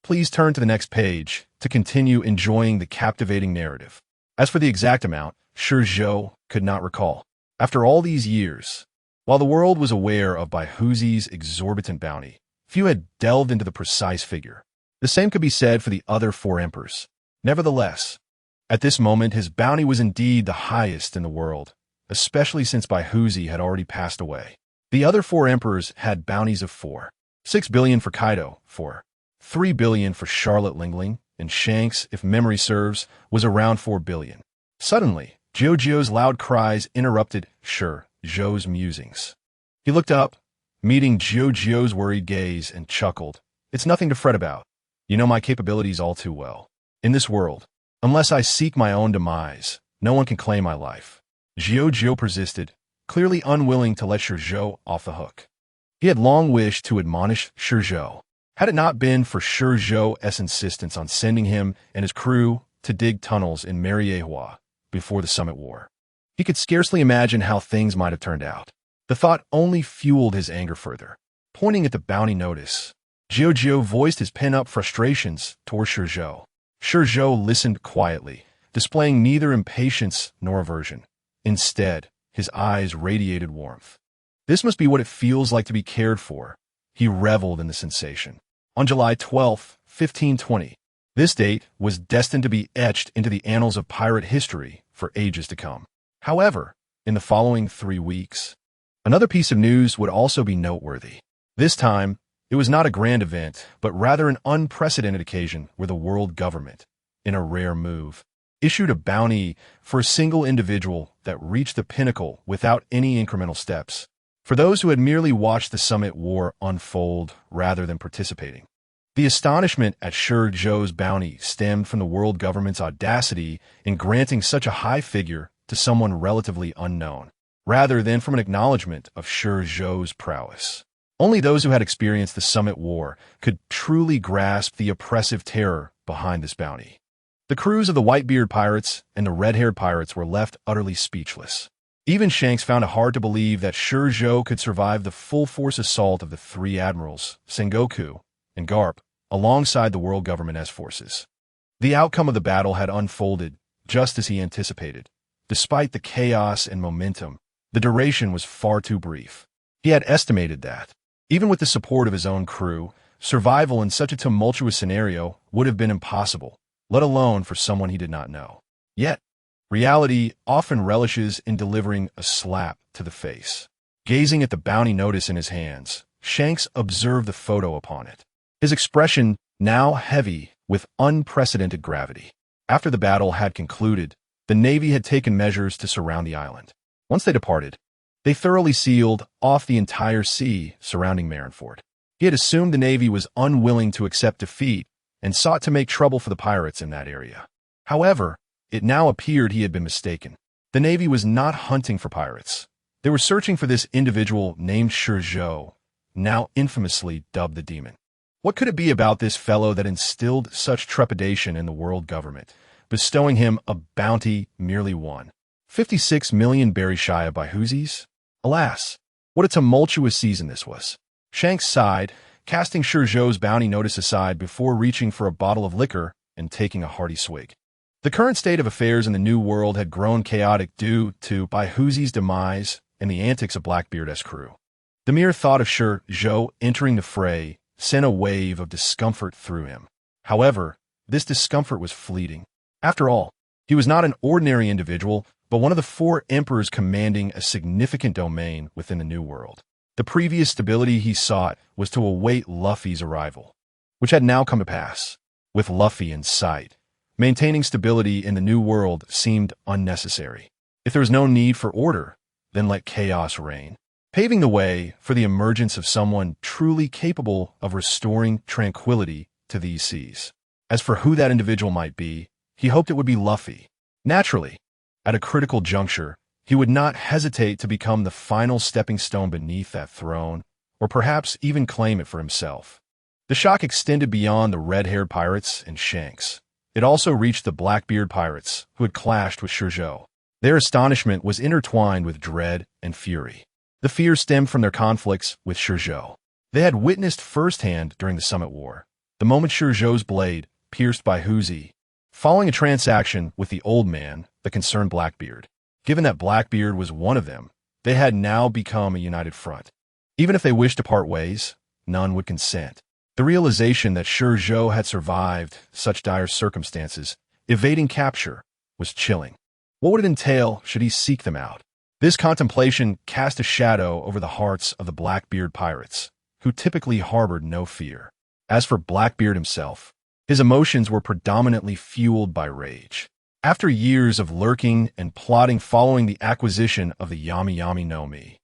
Speaker 1: Please turn to the next page to continue enjoying the captivating narrative. As for the exact amount, ShiZhou could not recall. After all these years, while the world was aware of Baihuzi's exorbitant bounty, few had delved into the precise figure. The same could be said for the other 4 emperors. Nevertheless, at this moment his bounty was indeed the highest in the world, especially since Baihuzi had already passed away. The other 4 emperors had bounties of 6 billion for Kaido, 3 billion for Charlotte Lingling, and Shanks, if memory serves, was around 4 billion. Suddenly, Jiuzhou's loud cries interrupted ShiZhou's musings. He looked up, meeting Jiuzhou's worried gaze, and chuckled. It's nothing to fret about. You know my capabilities all too well. In this world, unless I seek my own demise, no one can claim my life. Jiuzhou persisted, clearly unwilling to let ShiZhou off the hook. He had long wished to admonish ShiZhou, had it not been for ShiZhou's insistence on sending him and his crew to dig tunnels in Mariehua before the Summit War. He could scarcely imagine how things might have turned out. The thought only fueled his anger further. Pointing at the bounty notice, Jiuzhou voiced his pent-up frustrations toward ShiZhou. ShiZhou listened quietly, displaying neither impatience nor aversion. Instead, his eyes radiated warmth. This must be what it feels like to be cared for. He reveled in the sensation. On July 12, 1520, this date was destined to be etched into the annals of pirate history for ages to come. However, in the following 3 weeks, another piece of news would also be noteworthy. This time, it was not a grand event, but rather an unprecedented occasion where the world government, in a rare move, issued a bounty for a single individual that reached the pinnacle without any incremental steps. For those who had merely watched the Summit War unfold rather than participating. The astonishment at ShiZhou's bounty stemmed from the world government's audacity in granting such a high figure to someone relatively unknown, rather than from an acknowledgement of ShiZhou's prowess. Only those who had experienced the Summit War could truly grasp the oppressive terror behind this bounty. The crews of the Whitebeard pirates and the red-haired pirates were left utterly speechless. Even Shanks found it hard to believe that ShiZhou could survive the full-force assault of the 3 admirals, Sengoku and Garp, alongside the world government forces. The outcome of the battle had unfolded just as he anticipated. Despite the chaos and momentum, the duration was far too brief. He had estimated that, even with the support of his own crew, survival in such a tumultuous scenario would have been impossible, let alone for someone he did not know. Yet, reality often relishes in delivering a slap to the face. Gazing at the bounty notice in his hands, Shanks observed the photo upon it. His expression now heavy with unprecedented gravity. After the battle had concluded, the Navy had taken measures to surround the island. Once they departed, they thoroughly sealed off the entire sea surrounding Marineford. He had assumed the Navy was unwilling to accept defeat and sought to make trouble for the pirates in that area. However, it now appeared he had been mistaken. The Navy was not hunting for pirates. They were searching for this individual named ShiZhou, now infamously dubbed the Demon. What could it be about this fellow that instilled such trepidation in the world government, bestowing him a bounty merely 56 million berry shy of Baihuzi's? Alas, what a tumultuous season this was. Shanks sighed, casting ShiZhou's bounty notice aside before reaching for a bottle of liquor and taking a hearty swig. The current state of affairs in the New World had grown chaotic due to Baihuzi's demise and the antics of Blackbeard's crew. The mere thought of ShiZhou entering the fray sent a wave of discomfort through him. However, this discomfort was fleeting. After all, he was not an ordinary individual, but one of the 4 emperors commanding a significant domain within the New World. The previous stability he sought was to await Luffy's arrival, which had now come to pass. With Luffy in sight, maintaining stability in the New World seemed unnecessary. If there was no need for order, then let chaos reign, paving the way for the emergence of someone truly capable of restoring tranquility to these seas. As for who that individual might be, he hoped it would be Luffy. Naturally, at a critical juncture, he would not hesitate to become the final stepping stone beneath that throne, or perhaps even claim it for himself. The shock extended beyond the red-haired pirates and Shanks. It also reached the Blackbeard pirates, who had clashed with ShiZhou. Their astonishment was intertwined with dread and fury. The fear stemmed from their conflicts with ShiZhou. They had witnessed firsthand during the Summit War, the moment ShiZhou's blade pierced by Huzi, following a transaction with the old man, the concerned Blackbeard. Given that Blackbeard was one of them, they had now become a united front. Even if they wished to part ways, none would consent. The realization that ShiZhou had survived such dire circumstances, evading capture, was chilling. What would it entail should he seek them out? This contemplation cast a shadow over the hearts of the Blackbeard pirates, who typically harbored no fear. As for Blackbeard himself, his emotions were predominantly fueled by rage. After years of lurking and plotting following the acquisition of the Yami Yami no Mi,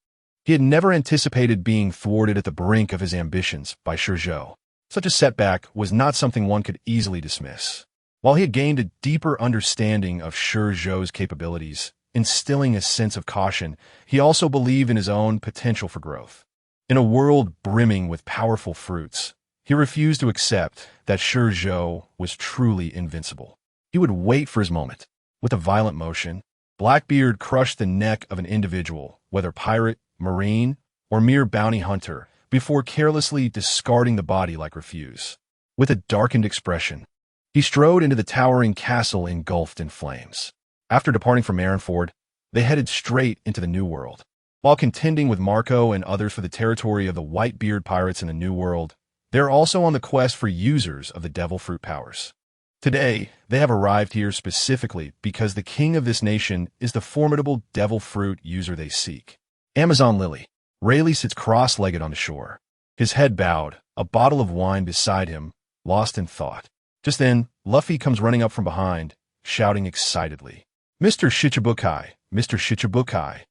Speaker 1: he had never anticipated being thwarted at the brink of his ambitions by ShiZhou. Such a setback was not something one could easily dismiss. While he had gained a deeper understanding of ShiZhou's capabilities, instilling a sense of caution, he also believed in his own potential for growth. In a world brimming with powerful fruits, he refused to accept that ShiZhou was truly invincible. He would wait for his moment. With a violent motion, Blackbeard crushed the neck of an individual, whether pirate, marine, or mere bounty hunter, before carelessly discarding the body like refuse. With a darkened expression, he strode into the towering castle engulfed in flames. After departing from Marineford, they headed straight into the New World. While contending with Marco and others for the territory of the Whitebeard pirates in the New World, they are also on the quest for users of the Devil Fruit powers. Today, they have arrived here specifically because the king of this nation is the formidable Devil Fruit user they seek. Amazon Lily. Rayleigh sits cross-legged on the shore, his head bowed, a bottle of wine beside him, lost in thought. Just then, Luffy comes running up from behind, shouting excitedly, "Mr. Shichibukai, Mr. Shichibukai,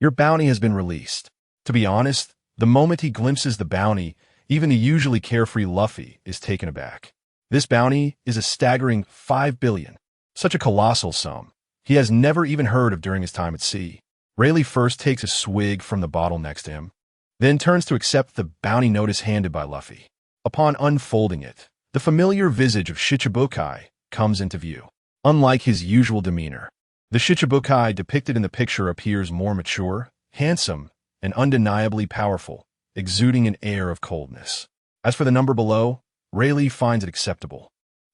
Speaker 1: your bounty has been released." To be honest, the moment he glimpses the bounty, even the usually carefree Luffy is taken aback. This bounty is a staggering 5 billion, such a colossal sum he has never even heard of during his time at sea. Rayleigh first takes a swig from the bottle next to him, then turns to accept the bounty notice handed by Luffy. Upon unfolding it, the familiar visage of Shichibukai comes into view. Unlike his usual demeanor, the Shichibukai depicted in the picture appears more mature, handsome, and undeniably powerful, exuding an air of coldness. As for the number below, Rayleigh finds it acceptable.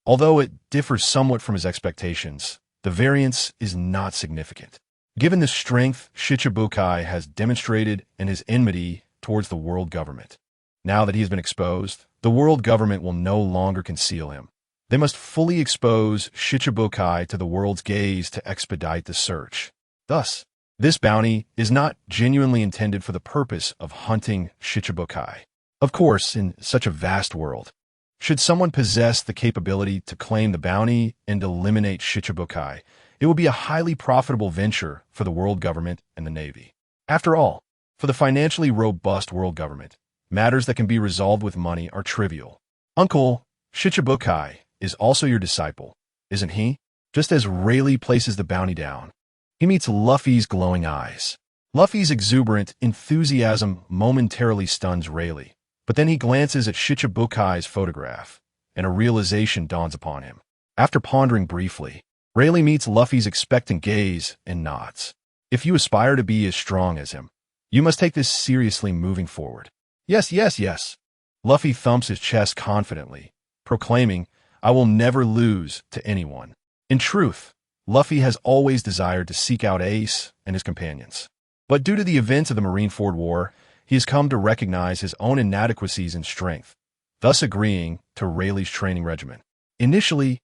Speaker 1: Although it differs somewhat from his expectations, the variance is not significant. Given the strength Shichibukai has demonstrated and his enmity towards the world government, now that he has been exposed, the world government will no longer conceal him. They must fully expose Shichibukai to the world's gaze to expedite the search. Thus, this bounty is not genuinely intended for the purpose of hunting Shichibukai. Of course, in such a vast world, should someone possess the capability to claim the bounty and eliminate Shichibukai, it will be a highly profitable venture for the world government and the Navy. After all, for the financially robust world government, matters that can be resolved with money are trivial. Uncle, Shichibukai is also your disciple, isn't he? Just as Rayleigh places the bounty down, he meets Luffy's glowing eyes. Luffy's exuberant enthusiasm momentarily stuns Rayleigh, but then he glances at Shichibukai's photograph, and a realization dawns upon him. After pondering briefly, Rayleigh meets Luffy's expectant gaze and nods. If you aspire to be as strong as him, you must take this seriously moving forward. Yes, yes, yes. Luffy thumps his chest confidently, proclaiming, "I will never lose to anyone." In truth, Luffy has always desired to seek out Ace and his companions. But due to the events of the Marineford War, he has come to recognize his own inadequacies in strength, thus agreeing to Rayleigh's training regimen. Initially,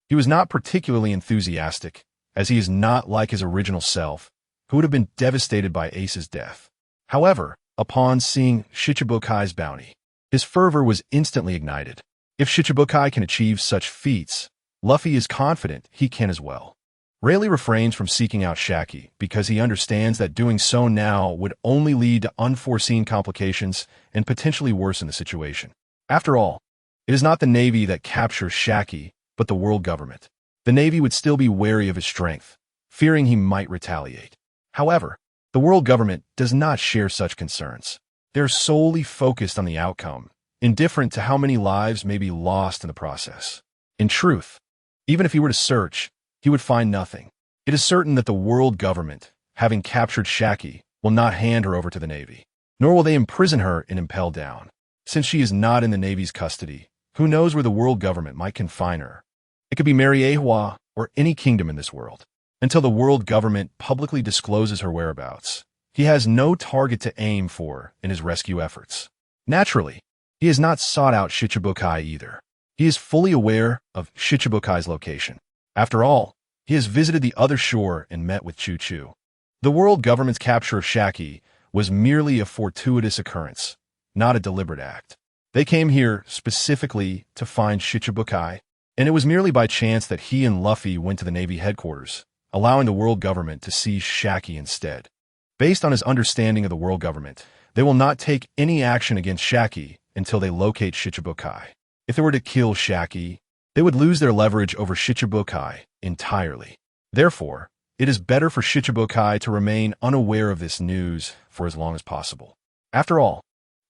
Speaker 1: he was not particularly enthusiastic, as he is not like his original self, who would have been devastated by Ace's death. However, upon seeing Shichibukai's bounty, his fervor was instantly ignited. If Shichibukai can achieve such feats, Luffy is confident he can as well. Rayleigh refrains from seeking out Shaki because he understands that doing so now would only lead to unforeseen complications and potentially worsen the situation. After all, it is not the Navy that captures Shaki, but the world government. The Navy would still be wary of his strength, fearing he might retaliate. However, the world government does not share such concerns. They're solely focused on the outcome, indifferent to how many lives may be lost in the process. In truth, even if he were to search, he would find nothing. It is certain that the world government, having captured Shaki, will not hand her over to the Navy, nor will they imprison her and impel down. Since she is not in the Navy's custody, who knows where the world government might confine her? It could be Mariehua or any kingdom in this world. Until the world government publicly discloses her whereabouts, he has no target to aim for in his rescue efforts. Naturally, he has not sought out Shichibukai either. He is fully aware of Shichibukai's location. After all, he has visited the other shore and met with Chu-Chu. The world government's capture of Shaki was merely a fortuitous occurrence, not a deliberate act. They came here specifically to find Shichibukai, and it was merely by chance that he and Luffy went to the Navy headquarters, allowing the world government to seize Shaki instead. Based on his understanding of the world government, they will not take any action against Shaki until they locate Shichibukai. If they were to kill Shaki, they would lose their leverage over Shichibukai entirely. Therefore, it is better for Shichibukai to remain unaware of this news for as long as possible. After all,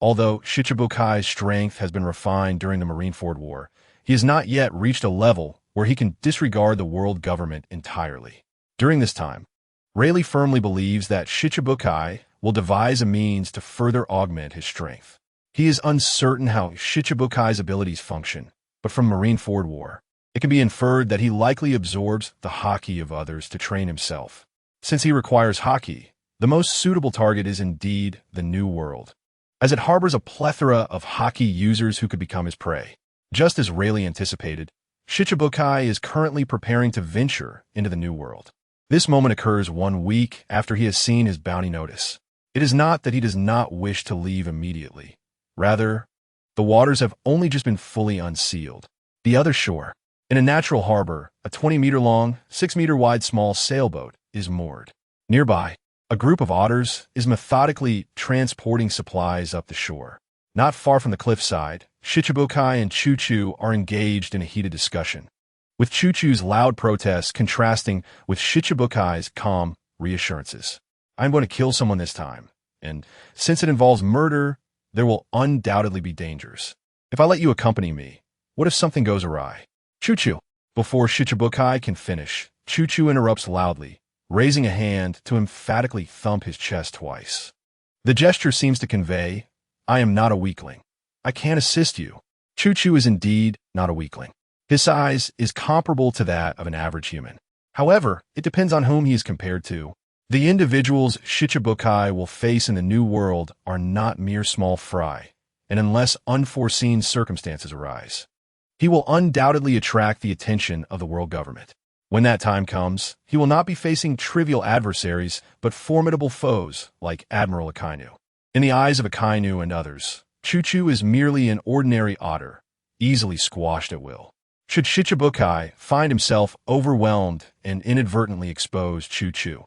Speaker 1: although Shichibukai's strength has been refined during the Marineford War, he has not yet reached a level where he can disregard the world government entirely. During this time, Rayleigh firmly believes that Shichibukai will devise a means to further augment his strength. He is uncertain how Shichibukai's abilities function, but from Marineford War, it can be inferred that he likely absorbs the haki of others to train himself. Since he requires haki, the most suitable target is indeed the New World, as it harbors a plethora of haki users who could become his prey. Just as Rayleigh anticipated, Shichibukai is currently preparing to venture into the New World. This moment occurs 1 week after he has seen his bounty notice. It is not that he does not wish to leave immediately. Rather, the waters have only just been fully unsealed. The other shore, in a natural harbor, a 20-meter-long, 6-meter-wide small sailboat is moored. Nearby, a group of otters is methodically transporting supplies up the shore. Not far from the cliffside, Shichibukai and Chu-Chu are engaged in a heated discussion, with Chu-Chu's loud protests contrasting with Shichibukai's calm reassurances. I'm going to kill someone this time, and since it involves murder, there will undoubtedly be dangers. If I let you accompany me, what if something goes awry? Chu-Chu. Before Shichibukai can finish, Chu-Chu interrupts loudly, raising a hand to emphatically thump his chest twice. The gesture seems to convey, I am not a weakling. I can't assist you. Chu-Chu is indeed not a weakling. His size is comparable to that of an average human. However, it depends on whom he is compared to. The individuals Shichibukai will face in the New World are not mere small fry, and unless unforeseen circumstances arise, he will undoubtedly attract the attention of the world government. When that time comes, he will not be facing trivial adversaries, but formidable foes like Admiral Akainu. In the eyes of Akainu and others, Chu-Chu is merely an ordinary otter, easily squashed at will. Should Shichibukai find himself overwhelmed and inadvertently expose Chu-Chu,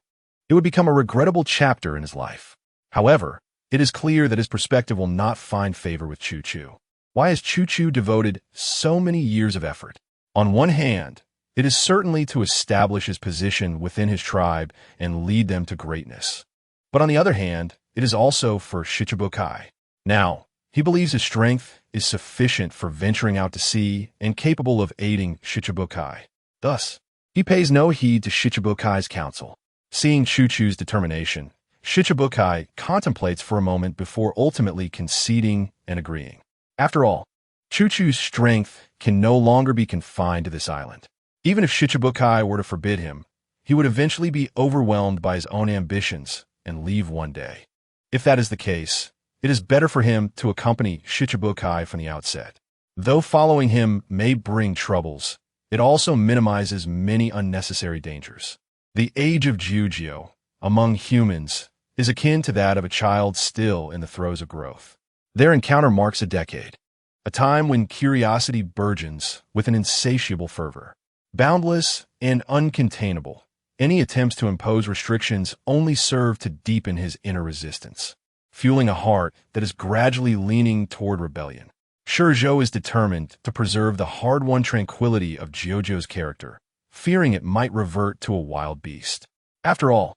Speaker 1: it would become a regrettable chapter in his life. However, it is clear that his perspective will not find favor with Chu-Chu. Why has Chu-Chu devoted so many years of effort? On one hand, it is certainly to establish his position within his tribe and lead them to greatness. But on the other hand, it is also for Shichibukai. Now, he believes his strength is sufficient for venturing out to sea and capable of aiding Shichibukai. Thus, he pays no heed to Shichibukai's counsel. Seeing Chu-Chu's determination, Shichibukai contemplates for a moment before ultimately conceding and agreeing. After all, Chu-Chu's strength can no longer be confined to this island. Even if Shichibukai were to forbid him, he would eventually be overwhelmed by his own ambitions and leave one day. If that is the case, it is better for him to accompany Shichibukai from the outset. Though following him may bring troubles, it also minimizes many unnecessary dangers. The age of Jiujio, among humans, is akin to that of a child still in the throes of growth. Their encounter marks a decade, a time when curiosity burgeons with an insatiable fervor. Boundless and uncontainable, any attempts to impose restrictions only serve to deepen his inner resistance, fueling a heart that is gradually leaning toward rebellion. ShiZhou is determined to preserve the hard-won tranquility of Jiujio's character, fearing it might revert to a wild beast. After all,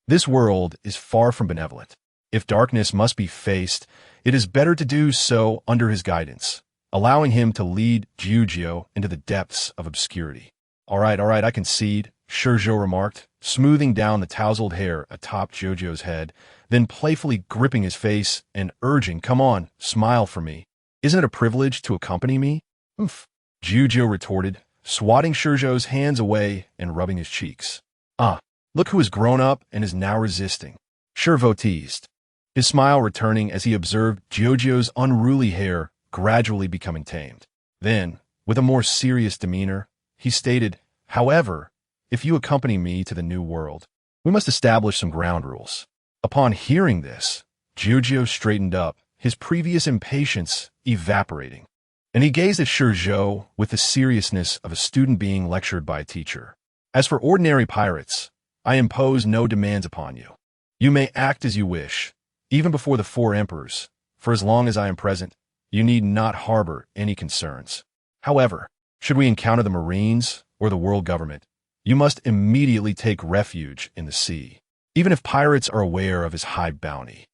Speaker 1: this world is far from benevolent. If darkness must be faced, it is better to do so under his guidance, allowing him to lead ShiZhou into the depths of obscurity. All right, I concede, ShiZhou remarked, smoothing down the tousled hair atop ShiZhou's head, then playfully gripping his face and urging, "Come on, smile for me. Isn't it a privilege to accompany me?" "Oomph," ShiZhou retorted, swatting ShiZhou's hands away and rubbing his cheeks. "Ah, look who has grown up and is now resisting," ShiZhou teased, his smile returning as he observed ShiZhou's unruly hair gradually becoming tamed. Then, with a more serious demeanor, he stated, "However, if you accompany me to the new world, we must establish some ground rules." Upon hearing this, ShiZhou straightened up, his previous impatience evaporating, and he gazed at ShiZhou with the seriousness of a student being lectured by a teacher. "As for ordinary pirates, I impose no demands upon you. You may act as you wish, even before the four emperors. For as long as I am present, you need not harbor any concerns. However, should we encounter the Marines or the world government, you must immediately take refuge in the sea, even if pirates are aware of his high bounty.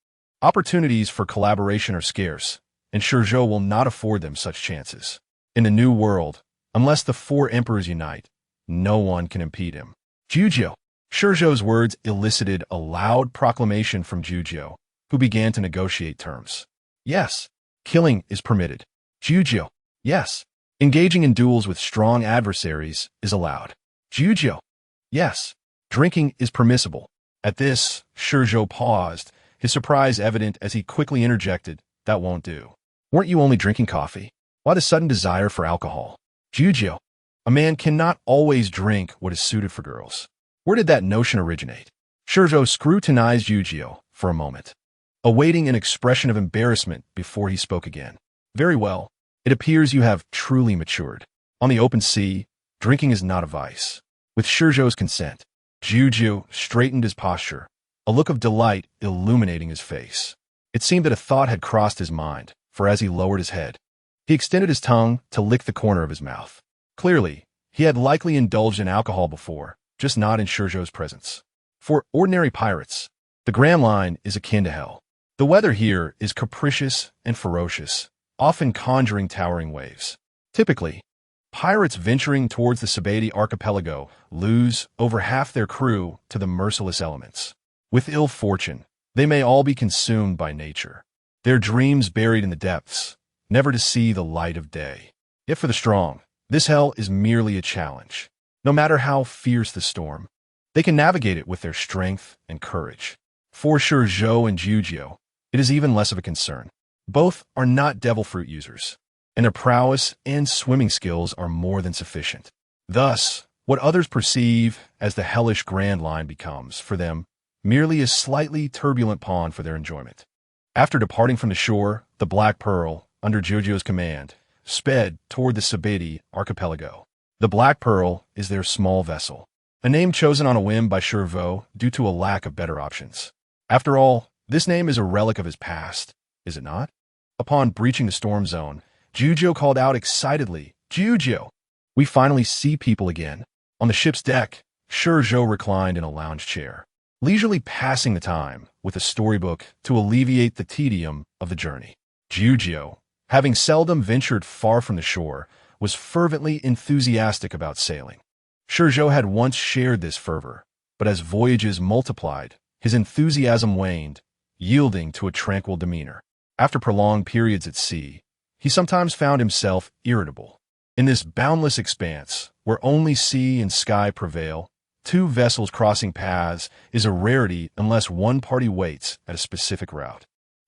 Speaker 1: Opportunities for collaboration are scarce, and ShiZhou will not afford them such chances. In the new world, unless the four emperors unite, no one can impede him." ShiZhou's words elicited a loud proclamation from ShiZhou, who began to negotiate terms. "Yes, killing is permitted." ShiZhou, "Yes, engaging in duels with strong adversaries is allowed." ShiZhou, "Yes, drinking is permissible." At this, ShiZhou paused, his surprise evident as he quickly interjected, "That won't do. Weren't you only drinking coffee? Why the sudden desire for alcohol?" ShiZhou, "A man cannot always drink what is suited for girls. Where did that notion originate?" ShiZhou scrutinized ShiZhou for a moment, awaiting an expression of embarrassment before he spoke again. "Very well. It appears you have truly matured. On the open sea, drinking is not a vice." With ShiZhou's consent, ShiZhou straightened his posture, a look of delight illuminating his face. It seemed that a thought had crossed his mind, for as he lowered his head, he extended his tongue to lick the corner of his mouth. Clearly, he had likely indulged in alcohol before, just not in ShiZhou's presence. For ordinary pirates, the Grand Line is akin to hell. The weather here is capricious and ferocious, often conjuring towering waves. Typically, pirates venturing towards the Sabati archipelago lose over half their crew to the merciless elements. With ill fortune, they may all be consumed by nature, their dreams buried in the depths, never to see the light of day. Yet for the strong, this hell is merely a challenge. No matter how fierce the storm, they can navigate it with their strength and courage. For ShiZhou and ShiZhou, it is even less of a concern. Both are not devil fruit users, and their prowess and swimming skills are more than sufficient. Thus, what others perceive as the hellish Grand Line becomes, for them, merely a slightly turbulent pond for their enjoyment. After departing from the shore, the Black Pearl, under ShiZhou's command, sped toward the Sabati archipelago. The Black Pearl is their small vessel, a name chosen on a whim by ShiZhou due to a lack of better options. After all, this name is a relic of his past, is it not? Upon breaching the storm zone, ShiZhou called out excitedly, "ShiZhou! We finally see people again." On the ship's deck, ShiZhou reclined in a lounge chair, leisurely passing the time with a storybook to alleviate the tedium of the journey. ShiZhou, having seldom ventured far from the shore, was fervently enthusiastic about sailing. ShiZhou had once shared this fervor, but as voyages multiplied, his enthusiasm waned, yielding to a tranquil demeanor. After prolonged periods at sea, he sometimes found himself irritable. In this boundless expanse, where only sea and sky prevail, two vessels crossing paths is a rarity unless one party waits at a specific route.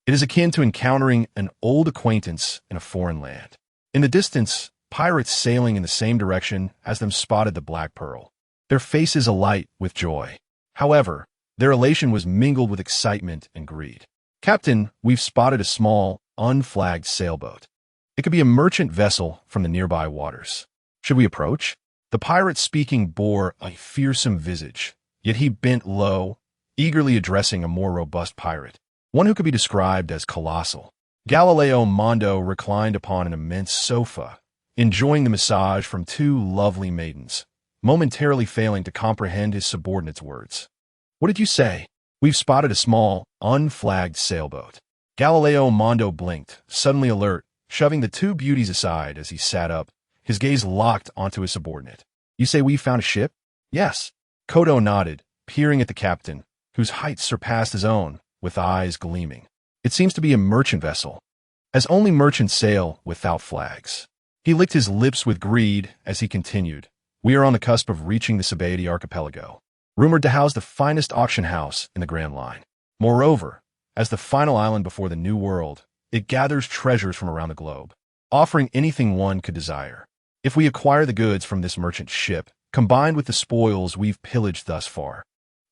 Speaker 1: It is akin to encountering an old acquaintance in a foreign land. In the distance, pirates sailing in the same direction as them spotted the Black Pearl, their faces alight with joy. However, their elation was mingled with excitement and greed. "Captain, we've spotted a small, unflagged sailboat. It could be a merchant vessel from the nearby waters. Should we approach?" The pirate speaking bore a fearsome visage, yet he bent low, eagerly addressing a more robust pirate, one who could be described as colossal. Galileo Mondo reclined upon an immense sofa, enjoying the massage from two lovely maidens, momentarily failing to comprehend his subordinate's words. "What did you say?" We've spotted a small, unflagged sailboat. Galileo Mondo blinked, suddenly alert, shoving the two beauties aside as he sat up, his gaze locked onto his subordinate. You say we found a ship? Yes. Kodo nodded, peering at the captain, whose height surpassed his own, with eyes gleaming. It seems to be a merchant vessel, as only merchants sail without flags. He licked his lips with greed as he continued. We are on the cusp of reaching the Sabaody archipelago, rumored to house the finest auction house in the Grand Line. Moreover, as the final island before the New World, it gathers treasures from around the globe, offering anything one could desire. If we acquire the goods from this merchant ship, combined with the spoils we've pillaged thus far,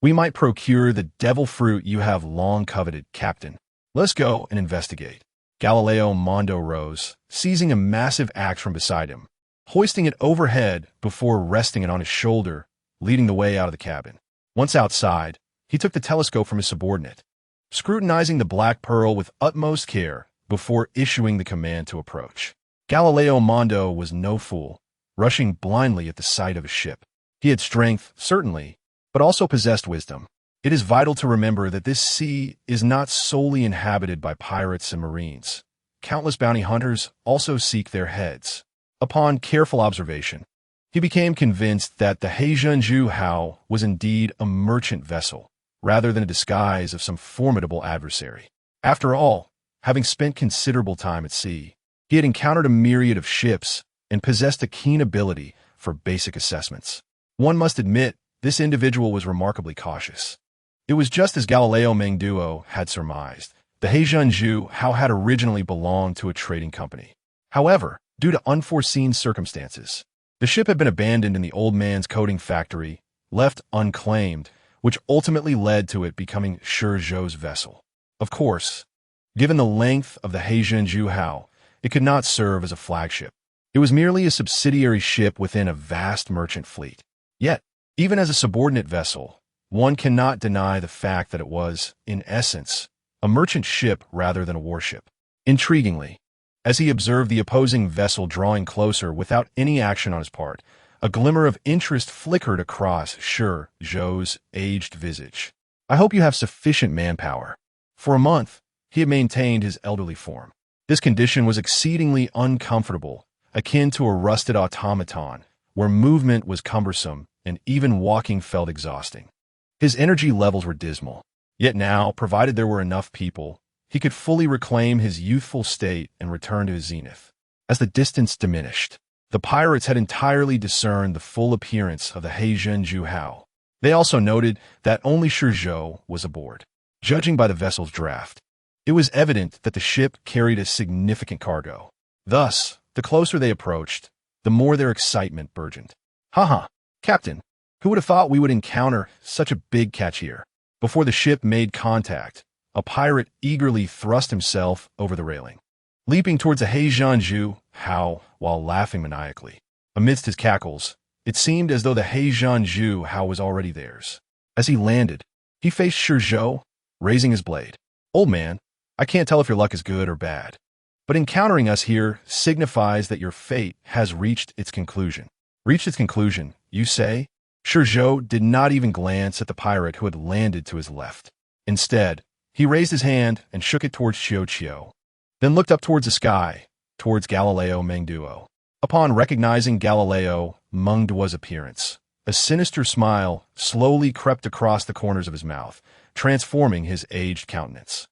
Speaker 1: we might procure the devil fruit you have long coveted, Captain. Let's go and investigate. Galileo Mondo rose, seizing a massive axe from beside him, hoisting it overhead before resting it on his shoulder, leading the way out of the cabin. Once outside, he took the telescope from his subordinate, scrutinizing the black pearl with utmost care before issuing the command to approach. Galileo Mondo was no fool, rushing blindly at the sight of a ship. He had strength, certainly, but also possessed wisdom. It is vital to remember that this sea is not solely inhabited by pirates and marines. Countless bounty hunters also seek their heads. Upon careful observation, he became convinced that the ShiZhou was indeed a merchant vessel, rather than a disguise of some formidable adversary. After all, having spent considerable time at sea, he had encountered a myriad of ships and possessed a keen ability for basic assessments. One must admit, this individual was remarkably cautious. It was just as Galileo Mengduo had surmised. The ShiZhou had originally belonged to a trading company. However, due to unforeseen circumstances, the ship had been abandoned in the old man's coating factory, left unclaimed, which ultimately led to it becoming ShiZhou's vessel. Of course, given the length of the ShiZhou, it could not serve as a flagship. It was merely a subsidiary ship within a vast merchant fleet. Yet, even as a subordinate vessel, one cannot deny the fact that it was, in essence, a merchant ship rather than a warship. Intriguingly, as he observed the opposing vessel drawing closer without any action on his part, a glimmer of interest flickered across ShiZhou's aged visage. I hope you have sufficient manpower. For a month, he had maintained his elderly form. This condition was exceedingly uncomfortable, akin to a rusted automaton, where movement was cumbersome and even walking felt exhausting. His energy levels were dismal. Yet now, provided there were enough people, he could fully reclaim his youthful state and return to his zenith. As the distance diminished, the pirates had entirely discerned the full appearance of the ShiZhou. They also noted that only ShiZhou was aboard. Judging by the vessel's draft, it was evident that the ship carried a significant cargo. Thus, the closer they approached, the more their excitement burgeoned. Haha, Captain, who would have thought we would encounter such a big catch here? Before the ship made contact, a pirate eagerly thrust himself over the railing, leaping towards the ShiZhou while laughing maniacally. Amidst his cackles, it seemed as though the ShiZhou was already theirs. As he landed, he faced ShiZhou, raising his blade. Old man, I can't tell if your luck is good or bad, but encountering us here signifies that your fate has reached its conclusion. Reached its conclusion, you say? ShiZhou did not even glance at the pirate who had landed to his left. Instead, he raised his hand and shook it towards Xiao, then looked up towards the sky, towards Galileo Mengduo. Upon recognizing Galileo Mengduo's appearance, a sinister smile slowly crept across the corners of his mouth, transforming his aged countenance.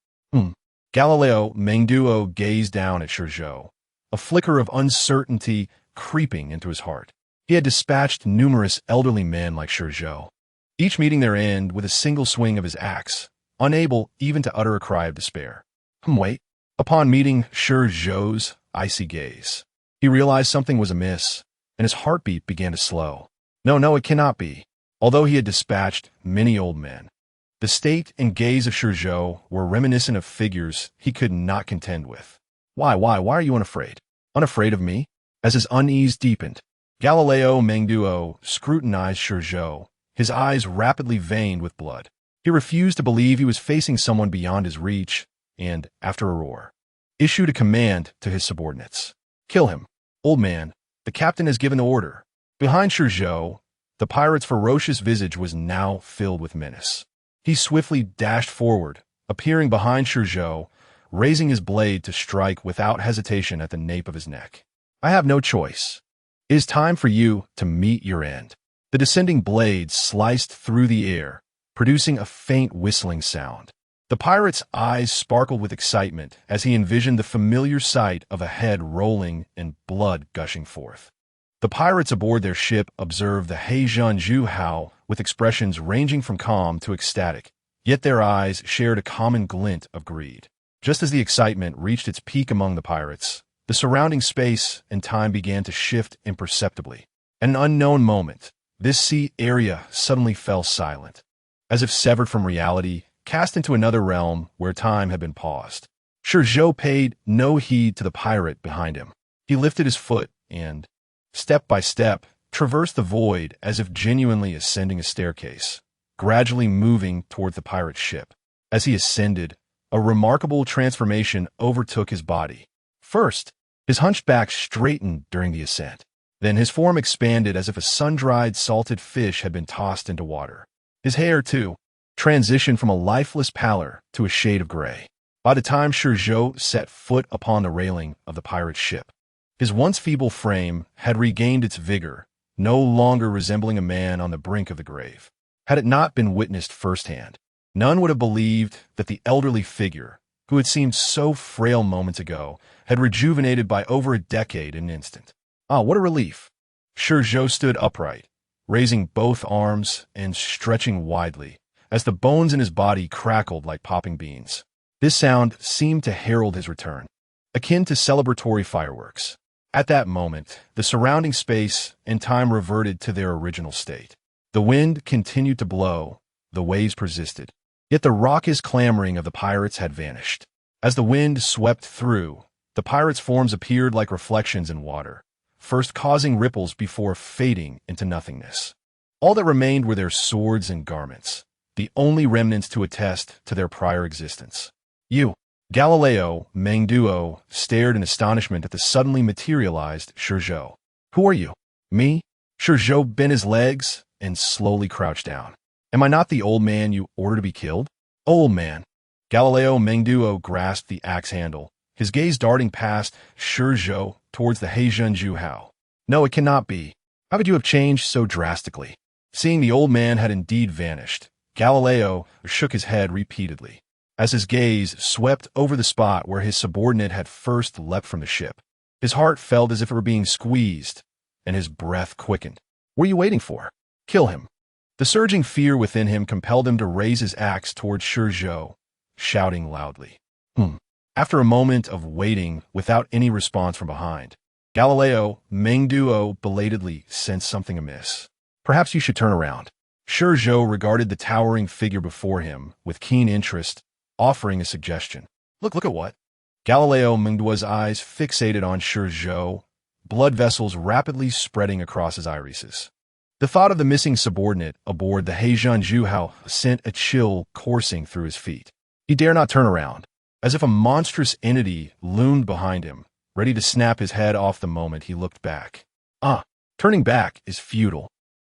Speaker 1: Galileo Mengduo gazed down at ShiZhou, a flicker of uncertainty creeping into his heart. He had dispatched numerous elderly men like ShiZhou, each meeting their end with a single swing of his axe, unable even to utter a cry of despair. Wait. Upon meeting ShiZhou's icy gaze, he realized something was amiss, and his heartbeat began to slow. No, it cannot be. Although he had dispatched many old men, the state and gaze of ShiZhou were reminiscent of figures he could not contend with. Why are you unafraid? Unafraid of me? As his unease deepened, Galileo Mengduo scrutinized ShiZhou, his eyes rapidly veined with blood. He refused to believe he was facing someone beyond his reach, and, after a roar, issued a command to his subordinates. Kill him. Old man, the captain has given the order. Behind ShiZhou, the pirate's ferocious visage was now filled with menace. He swiftly dashed forward, appearing behind ShiZhou, raising his blade to strike without hesitation at the nape of his neck. I have no choice. It is time for you to meet your end. The descending blade sliced through the air, producing a faint whistling sound. The pirate's eyes sparkled with excitement as he envisioned the familiar sight of a head rolling and blood gushing forth. The pirates aboard their ship observed the ShiZhou with expressions ranging from calm to ecstatic, yet their eyes shared a common glint of greed. Just as the excitement reached its peak among the pirates, the surrounding space and time began to shift imperceptibly. At an unknown moment, this sea area suddenly fell silent, as if severed from reality, cast into another realm where time had been paused. ShiZhou paid no heed to the pirate behind him. He lifted his foot and, step by step, traversed the void as if genuinely ascending a staircase, gradually moving toward the pirate's ship. As he ascended, a remarkable transformation overtook his body. First, his hunched back straightened during the ascent. Then his form expanded as if a sun-dried salted fish had been tossed into water. His hair, too, transitioned from a lifeless pallor to a shade of gray. By the time ShiZhou set foot upon the railing of the pirate's ship, his once feeble frame had regained its vigor, no longer resembling a man on the brink of the grave. Had it not been witnessed firsthand, none would have believed that the elderly figure, who had seemed so frail moments ago, had rejuvenated by over a decade in an instant. Ah, what a relief! ShiZhou stood upright, raising both arms and stretching widely, as the bones in his body crackled like popping beans. This sound seemed to herald his return, akin to celebratory fireworks. At that moment, the surrounding space and time reverted to their original state. The wind continued to blow, the waves persisted, yet the raucous clamoring of the pirates had vanished. As the wind swept through, the pirates' forms appeared like reflections in water, first causing ripples before fading into nothingness. All that remained were their swords and garments, the only remnants to attest to their prior existence. Galileo Mengduo stared in astonishment at the suddenly materialized ShiZhou. Who are you? Me? ShiZhou bent his legs and slowly crouched down. Am I not the old man you ordered to be killed? Old man. Galileo Mengduo grasped the axe handle, his gaze darting past ShiZhou towards the ShiZhou. No, it cannot be. How could you have changed so drastically? Seeing the old man had indeed vanished, Galileo shook his head repeatedly, as his gaze swept over the spot where his subordinate had first leapt from the ship. His heart felt as if it were being squeezed, and his breath quickened. What are you waiting for? Kill him. The surging fear within him compelled him to raise his axe towards ShiZhou, shouting loudly. After a moment of waiting without any response from behind, Galileo Mengduo belatedly sensed something amiss. Perhaps you should turn around. ShiZhou regarded the towering figure before him with keen interest, offering a suggestion. Look at what? Galileo Mengduo's eyes fixated on ShiZhou, blood vessels rapidly spreading across his irises. The thought of the missing subordinate aboard the ShiZhou sent a chill coursing through his feet. He dare not turn around, as if a monstrous entity loomed behind him, ready to snap his head off the moment he looked back. Turning back is futile.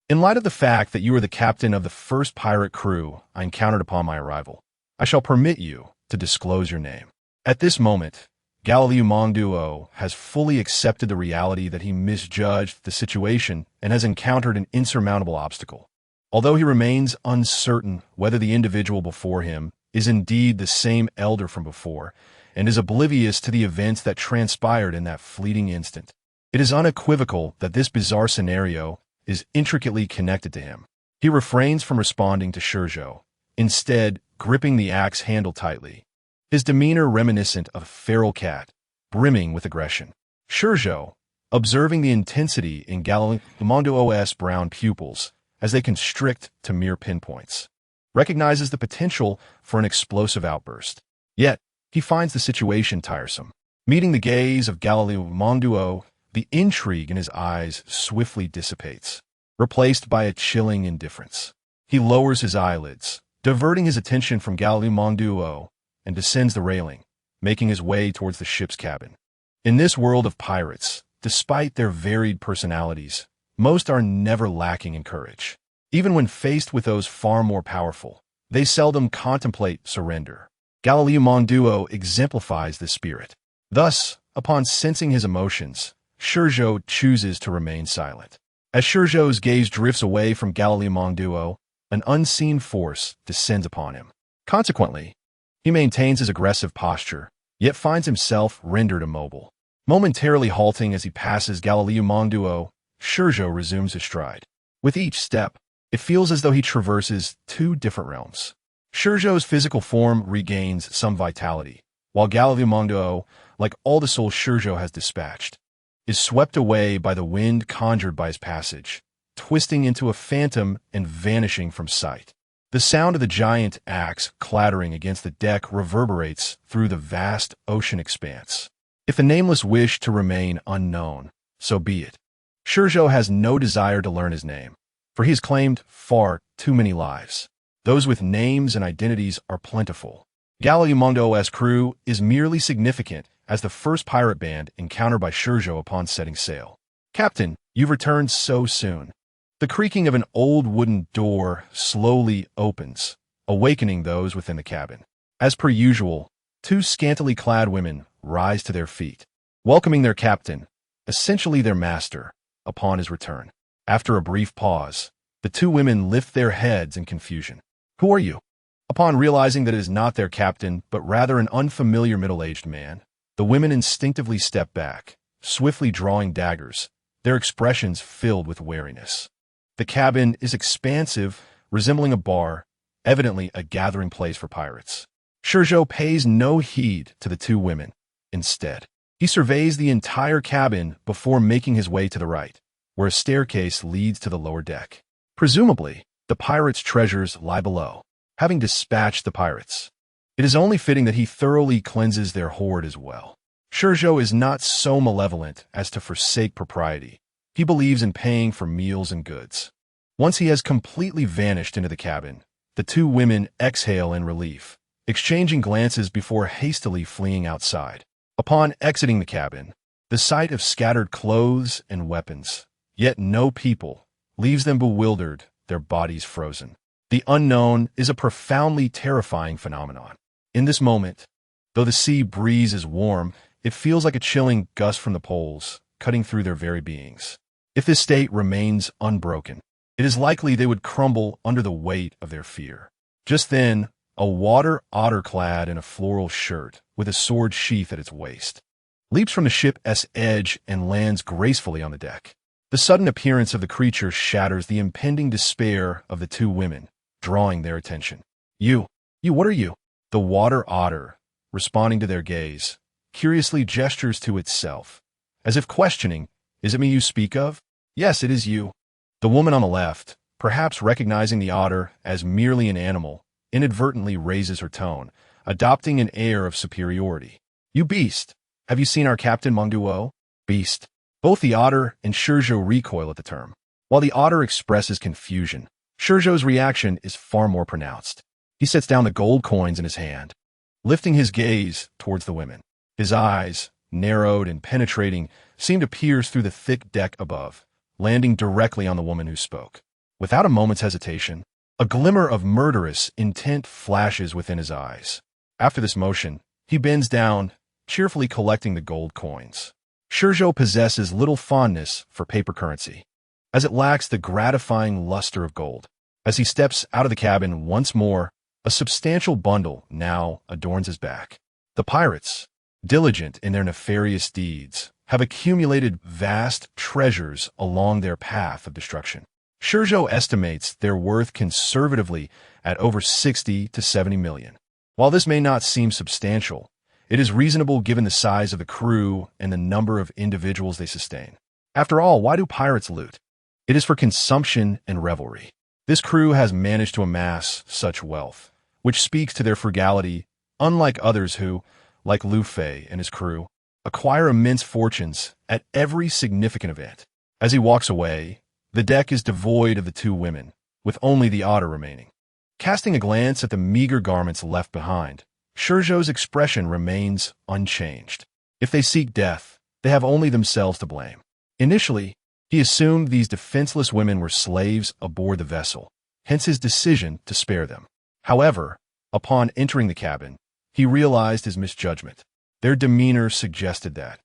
Speaker 1: In light of the fact that you are the captain of the first pirate crew I encountered upon my arrival, I shall permit you to disclose your name. At this moment, Galileo Mengduo has fully accepted the reality that he misjudged the situation and has encountered an insurmountable obstacle. Although he remains uncertain whether the individual before him is indeed the same elder from before and is oblivious to the events that transpired in that fleeting instant, it is unequivocal that this bizarre scenario is intricately connected to him. He refrains from responding to ShiZhou, instead gripping the axe handle tightly, his demeanor reminiscent of a feral cat, brimming with aggression. ShiZhou, observing the intensity in Galileo Mengduo's brown pupils as they constrict to mere pinpoints, recognizes the potential for an explosive outburst. Yet, he finds the situation tiresome. Meeting the gaze of Galileo Mengduo, the intrigue in his eyes swiftly dissipates, replaced by a chilling indifference. He lowers his eyelids, diverting his attention from Galileo Mengduo, and descends the railing, making his way towards the ship's cabin. In this world of pirates, despite their varied personalities, most are never lacking in courage. Even when faced with those far more powerful, They seldom contemplate surrender. Galileo Monduo exemplifies this spirit. Thus, upon sensing his emotions, ShiZhou chooses to remain silent. As ShiZhou's gaze drifts away from Galileo Monduo, an unseen force descends upon him. Consequently, he maintains his aggressive posture, yet finds himself rendered immobile. Momentarily halting as he passes Galileo Monduo, ShiZhou resumes his stride. With each step, it feels as though he traverses two different realms. ShiZhou's physical form regains some vitality, while Galileo Monduo, like all the souls ShiZhou has dispatched, is swept away by the wind conjured by his passage, twisting into a phantom and vanishing from sight. The sound of the giant axe clattering against the deck reverberates through the vast ocean expanse. If the nameless wish to remain unknown, so be it. ShiZhou has no desire to learn his name, for he has claimed far too many lives. Those with names and identities are plentiful. Galileo Monduo's crew is merely significant as the first pirate band encountered by ShiZhou upon setting sail. "Captain, you've returned so soon." The creaking of an old wooden door slowly opens, awakening those within the cabin. As per usual, two scantily clad women rise to their feet, welcoming their captain, essentially their master, upon his return. After a brief pause, the two women lift their heads in confusion. "Who are you?" Upon realizing that it is not their captain, but rather an unfamiliar middle-aged man, the women instinctively step back, swiftly drawing daggers, their expressions filled with wariness. The cabin is expansive, resembling a bar, evidently a gathering place for pirates. ShiZhou pays no heed to the two women. Instead, he surveys the entire cabin before making his way to the right, where a staircase leads to the lower deck. Presumably, the pirates' treasures lie below. Having dispatched the pirates, it is only fitting that he thoroughly cleanses their hoard as well. ShiZhou is not so malevolent as to forsake propriety. He believes in paying for meals and goods. Once he has completely vanished into the cabin, the two women exhale in relief, exchanging glances before hastily fleeing outside. Upon exiting the cabin, the sight of scattered clothes and weapons, yet no people, leaves them bewildered, their bodies frozen. The unknown is a profoundly terrifying phenomenon. In this moment, though the sea breeze is warm, it feels like a chilling gust from the poles, cutting through their very beings. If this state remains unbroken, it is likely they would crumble under the weight of their fear. Just then, a water otter clad in a floral shirt, with a sword sheath at its waist, leaps from the ship's edge and lands gracefully on the deck. The sudden appearance of the creature shatters the impending despair of the two women, drawing their attention. You, what are you?" The water otter, responding to their gaze, curiously gestures to itself, as if questioning, "Is it me you speak of?" "Yes, it is you." The woman on the left, perhaps recognizing the otter as merely an animal, inadvertently raises her tone, adopting an air of superiority. "You beast! Have you seen our Captain Monduo?" "Beast." Both the otter and ShiZhou recoil at the term. While the otter expresses confusion, ShiZhou's reaction is far more pronounced. He sets down the gold coins in his hand, lifting his gaze towards the women. His eyes, narrowed and penetrating, seem to pierce through the thick deck above, landing directly on the woman who spoke. Without a moment's hesitation, a glimmer of murderous intent flashes within his eyes. After this motion, he bends down, cheerfully collecting the gold coins. ShiZhou possesses little fondness for paper currency, as it lacks the gratifying luster of gold. As he steps out of the cabin once more, a substantial bundle now adorns his back. The pirates, diligent in their nefarious deeds, have accumulated vast treasures along their path of destruction. ShiZhou estimates their worth conservatively at over 60 to 70 million. While this may not seem substantial, it is reasonable given the size of the crew and the number of individuals they sustain. After all, why do pirates loot? It is for consumption and revelry. This crew has managed to amass such wealth, which speaks to their frugality, unlike others who, like Luffy and his crew, acquire immense fortunes at every significant event. As he walks away, the deck is devoid of the two women, with only the otter remaining. Casting a glance at the meager garments left behind, ShiZhou's expression remains unchanged. If they seek death, they have only themselves to blame. Initially, he assumed these defenseless women were slaves aboard the vessel, hence his decision to spare them. However, upon entering the cabin, he realized his misjudgment. Their demeanor suggested that,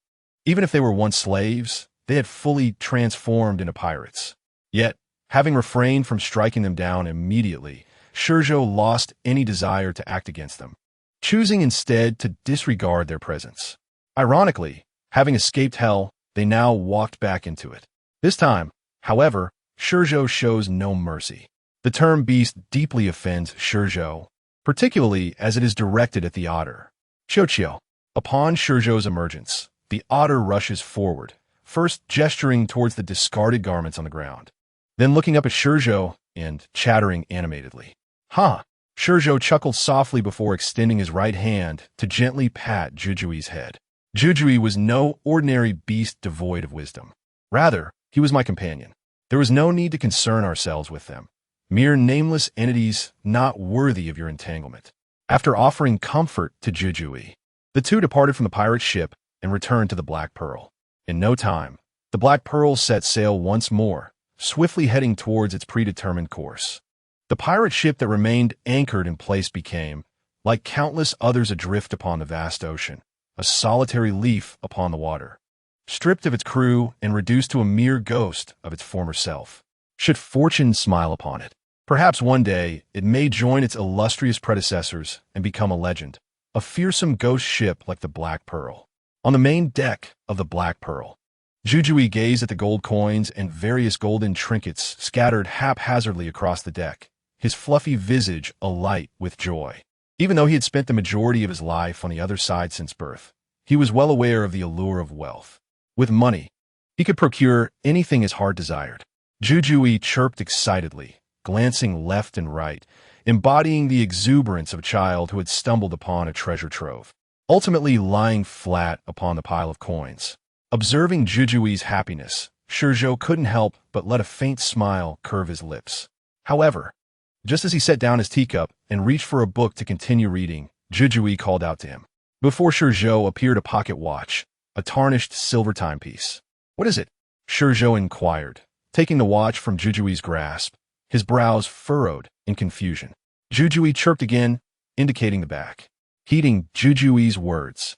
Speaker 1: even if they were once slaves, they had fully transformed into pirates. Yet, having refrained from striking them down immediately, ShiZhou lost any desire to act against them, choosing instead to disregard their presence. Ironically, having escaped hell, they now walked back into it. This time, however, ShiZhou shows no mercy. The term beast deeply offends ShiZhou, particularly as it is directed at the otter. Qiuqiu. Upon ShiZhou's emergence, the otter rushes forward, first gesturing towards the discarded garments on the ground, then looking up at ShiZhou and chattering animatedly. Ha! ShiZhou chuckled softly before extending his right hand to gently pat Jujui's head. Jujui was no ordinary beast devoid of wisdom. Rather, he was my companion. There was no need to concern ourselves with them. Mere nameless entities not worthy of your entanglement. After offering comfort to Jujui, the two departed from the pirate ship and returned to the Black Pearl. In no time, the Black Pearl set sail once more, swiftly heading towards its predetermined course. The pirate ship that remained anchored in place became, like countless others adrift upon the vast ocean, a solitary leaf upon the water, stripped of its crew and reduced to a mere ghost of its former self. Should fortune smile upon it, perhaps one day it may join its illustrious predecessors and become a legend, a fearsome ghost ship like the Black Pearl. On the main deck of the Black Pearl, Jujui gazed at the gold coins and various golden trinkets scattered haphazardly across the deck, his fluffy visage alight with joy. Even though he had spent the majority of his life on the other side since birth, he was well aware of the allure of wealth. With money, he could procure anything his heart desired. Jujui chirped excitedly, glancing left and right, embodying the exuberance of a child who had stumbled upon a treasure trove, ultimately lying flat upon the pile of coins. Observing Jujui's happiness, ShiZhou couldn't help but let a faint smile curve his lips. However, just as he set down his teacup and reached for a book to continue reading, Jujui called out to him. Before ShiZhou appeared a pocket watch, a tarnished silver timepiece. "What is it?" ShiZhou inquired, taking the watch from Jujui's grasp, his brows furrowed in confusion. Jujui chirped again, indicating the back. Heeding Jujui's words,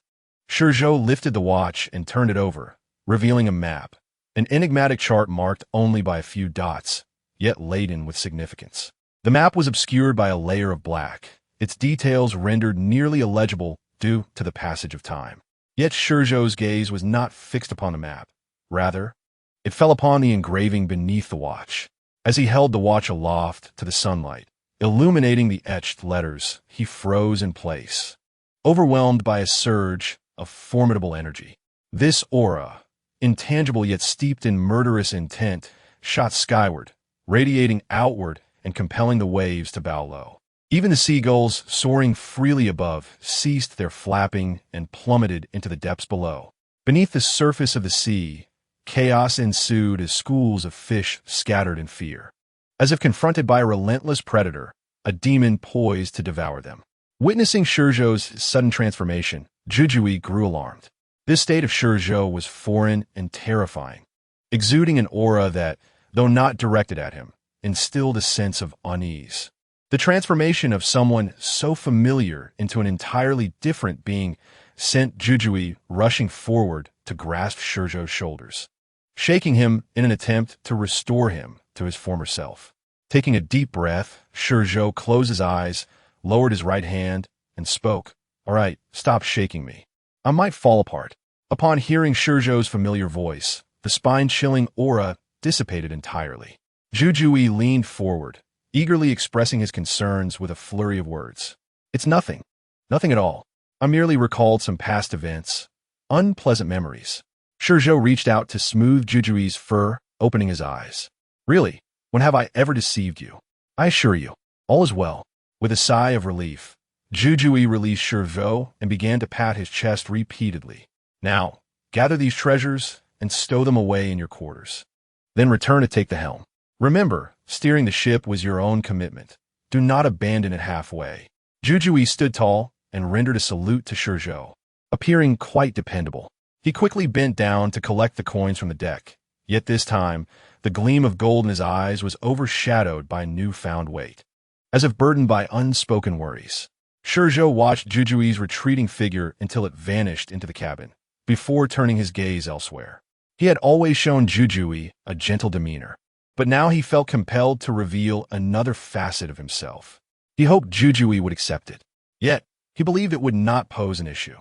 Speaker 1: ShiZhou lifted the watch and turned it over, revealing a map, an enigmatic chart marked only by a few dots, yet laden with significance. The map was obscured by a layer of black, its details rendered nearly illegible due to the passage of time. Yet ShiZhou's gaze was not fixed upon the map. Rather, it fell upon the engraving beneath the watch. As he held the watch aloft to the sunlight, illuminating the etched letters, he froze in place, overwhelmed by a surge of formidable energy. This aura, intangible yet steeped in murderous intent, shot skyward, radiating outward and compelling the waves to bow low. Even the seagulls, soaring freely above, ceased their flapping and plummeted into the depths below. Beneath the surface of the sea, chaos ensued as schools of fish scattered in fear. As if confronted by a relentless predator, a demon poised to devour them. Witnessing ShiZhou's sudden transformation, Jujui grew alarmed. This state of ShiZhou was foreign and terrifying, exuding an aura that, though not directed at him, instilled a sense of unease. The transformation of someone so familiar into an entirely different being sent Jujui rushing forward to grasp ShiZhou's shoulders, shaking him in an attempt to restore him to his former self. Taking a deep breath, ShiZhou closed his eyes, lowered his right hand, and spoke. "All right, stop shaking me. I might fall apart." Upon hearing ShiZhou's familiar voice, the spine-chilling aura dissipated entirely. Jujui leaned forward, eagerly expressing his concerns with a flurry of words. "It's nothing. Nothing at all. I merely recalled some past events, unpleasant memories." ShiZhou reached out to smooth Jujui's fur, opening his eyes. "Really? When have I ever deceived you? I assure you, all is well." With a sigh of relief, Jujui released ShiZhou and began to pat his chest repeatedly. "Now, gather these treasures and stow them away in your quarters. Then return to take the helm. Remember, steering the ship was your own commitment. Do not abandon it halfway." Jujui stood tall and rendered a salute to ShiZhou, appearing quite dependable. He quickly bent down to collect the coins from the deck, yet this time, the gleam of gold in his eyes was overshadowed by newfound weight. as if burdened by unspoken worries. ShiZhou watched Jujui's retreating figure until it vanished into the cabin, before turning his gaze elsewhere. He had always shown Jujui a gentle demeanor, but now he felt compelled to reveal another facet of himself. He hoped Jujui would accept it. Yet, he believed it would not pose an issue.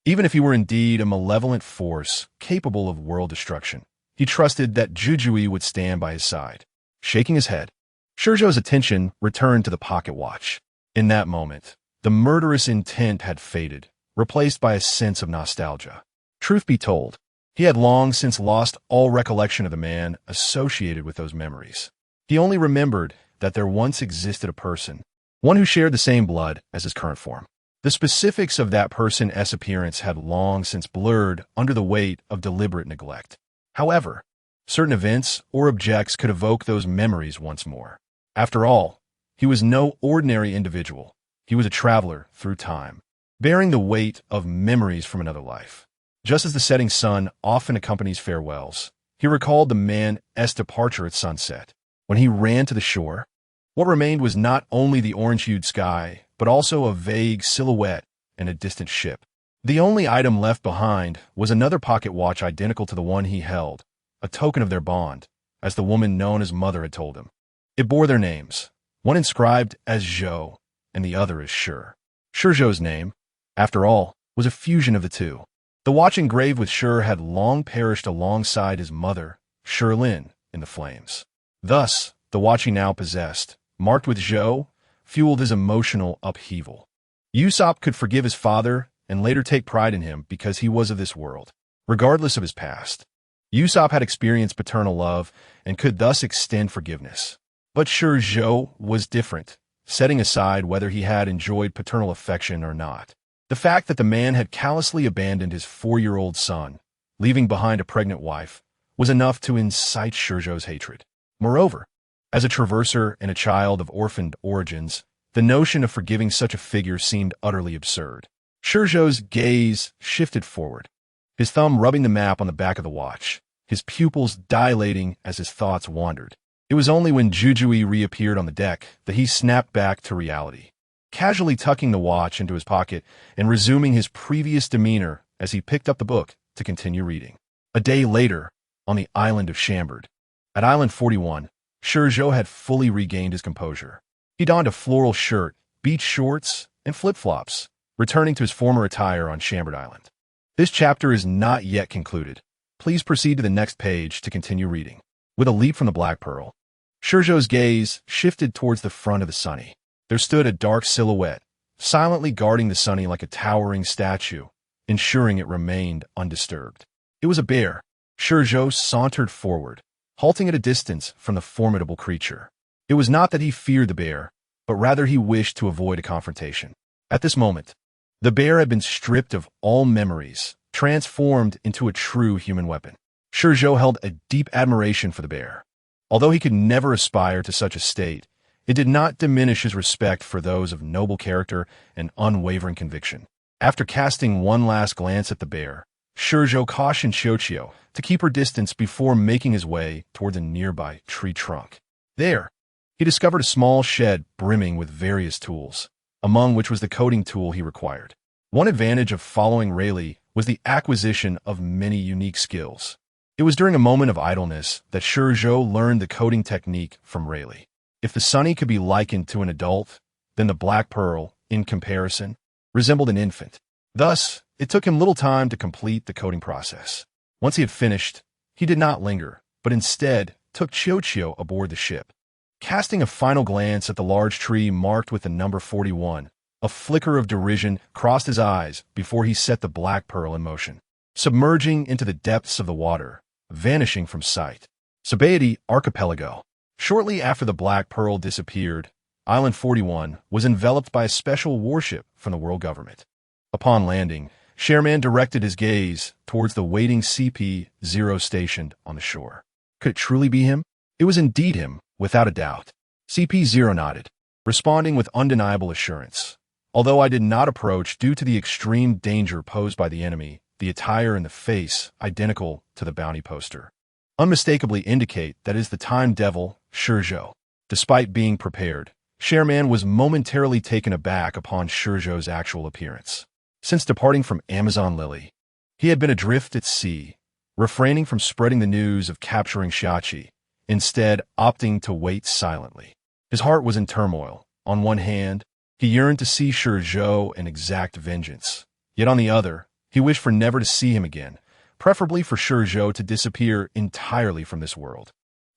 Speaker 1: Even if he were indeed a malevolent force capable of world destruction, he trusted that Jujui would stand by his side. Shaking his head, ShiZhou's attention returned to the pocket watch. In that moment, the murderous intent had faded, replaced by a sense of nostalgia. Truth be told, he had long since lost all recollection of the man associated with those memories. He only remembered that there once existed a person, one who shared the same blood as his current form. The specifics of that person's appearance had long since blurred under the weight of deliberate neglect. However, certain events or objects could evoke those memories once more. After all, he was no ordinary individual. He was a traveler through time, bearing the weight of memories from another life. Just as the setting sun often accompanies farewells, he recalled the man's departure at sunset. When he ran to the shore, what remained was not only the orange-hued sky, but also a vague silhouette and a distant ship. The only item left behind was another pocket watch identical to the one he held, a token of their bond, as the woman known as Mother had told him. It bore their names, one inscribed as Zhou, and the other as Shi. ShiZhou's name, after all, was a fusion of the two. The watch engraved with Shi had long perished alongside his mother, Shilin, in the flames. Thus, the watch he now possessed, marked with Zhou, fueled his emotional upheaval. Usopp could forgive his father and later take pride in him because he was of this world, regardless of his past. Usopp had experienced paternal love and could thus extend forgiveness. But ShiZhou was different, setting aside whether he had enjoyed paternal affection or not. The fact that the man had callously abandoned his 4-year-old son, leaving behind a pregnant wife, was enough to incite ShiZhou's hatred. Moreover, as a traverser and a child of orphaned origins, the notion of forgiving such a figure seemed utterly absurd. ShiZhou's gaze shifted forward, his thumb rubbing the map on the back of the watch, his pupils dilating as his thoughts wandered. It was only when Jujui reappeared on the deck that he snapped back to reality, casually tucking the watch into his pocket and resuming his previous demeanor as he picked up the book to continue reading. A day later, on the island of Shambard, at Island 41, ShiZhou had fully regained his composure. He donned a floral shirt, beach shorts, and flip-flops, returning to his former attire on Shambard Island. This chapter is not yet concluded. Please proceed to the next page to continue reading. With a leap from the Black Pearl, ShiZhou's gaze shifted towards the front of the Sunny. There stood a dark silhouette, silently guarding the Sunny like a towering statue, ensuring it remained undisturbed. It was a bear. ShiZhou sauntered forward, halting at a distance from the formidable creature. It was not that he feared the bear, but rather he wished to avoid a confrontation. At this moment, the bear had been stripped of all memories, transformed into a true human weapon. ShiZhou held a deep admiration for the bear. Although he could never aspire to such a state, it did not diminish his respect for those of noble character and unwavering conviction. After casting one last glance at the bear, ShiZhou cautioned Xiuqiu to keep her distance before making his way toward the nearby tree trunk. There, he discovered a small shed brimming with various tools, among which was the coding tool he required. One advantage of following Rayleigh was the acquisition of many unique skills. It was during a moment of idleness that ShiZhou learned the coding technique from Rayleigh. If the Sunny could be likened to an adult, then the Black Pearl, in comparison, resembled an infant. Thus, it took him little time to complete the coding process. Once he had finished, he did not linger, but instead took Xiuqiu aboard the ship. Casting a final glance at the large tree marked with the number 41, a flicker of derision crossed his eyes before he set the Black Pearl in motion, submerging into the depths of the water, vanishing from sight. Sabaody Archipelago. Shortly after the Black Pearl disappeared, Island 41 was enveloped by a special warship from the world government. Upon landing, Sherman directed his gaze towards the waiting CP-0 stationed on the shore. Could it truly be him? It was indeed him, without a doubt. CP-0 nodded, responding with undeniable assurance. Although I did not approach due to the extreme danger posed by the enemy, the attire and the face, identical to the bounty poster, unmistakably indicate that it is the Time Devil, ShiZhou. Despite being prepared, Shareman was momentarily taken aback upon ShiZhou's actual appearance. Since departing from Amazon Lily, he had been adrift at sea, refraining from spreading the news of capturing Shachi, instead opting to wait silently. His heart was in turmoil. On one hand, he yearned to see ShiZhou and exact vengeance. Yet on the other, he wished for never to see him again, preferably for ShiZhou to disappear entirely from this world.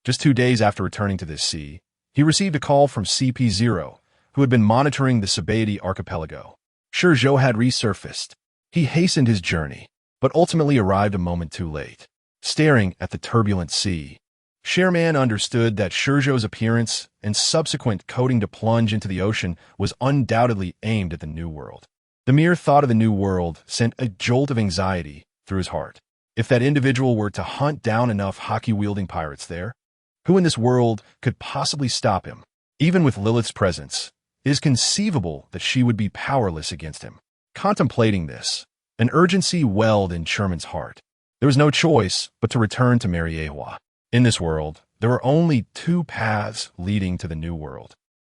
Speaker 1: Just 2 days after returning to this sea, he received a call from CP0, who had been monitoring the Sabaody archipelago. ShiZhou had resurfaced. He hastened his journey, but ultimately arrived a moment too late. Staring at the turbulent sea, Shareman understood that ShiZhou's appearance and subsequent coding to plunge into the ocean was undoubtedly aimed at the New World. The mere thought of the New World sent a jolt of anxiety through his heart. If that individual were to hunt down enough hockey-wielding pirates there, who in this world could possibly stop him? Even with Lilith's presence, it is conceivable that she would be powerless against him. Contemplating this, an urgency welled in Sherman's heart. There was no choice but to return to Marineford. In this world, there were only 2 paths leading to the New World.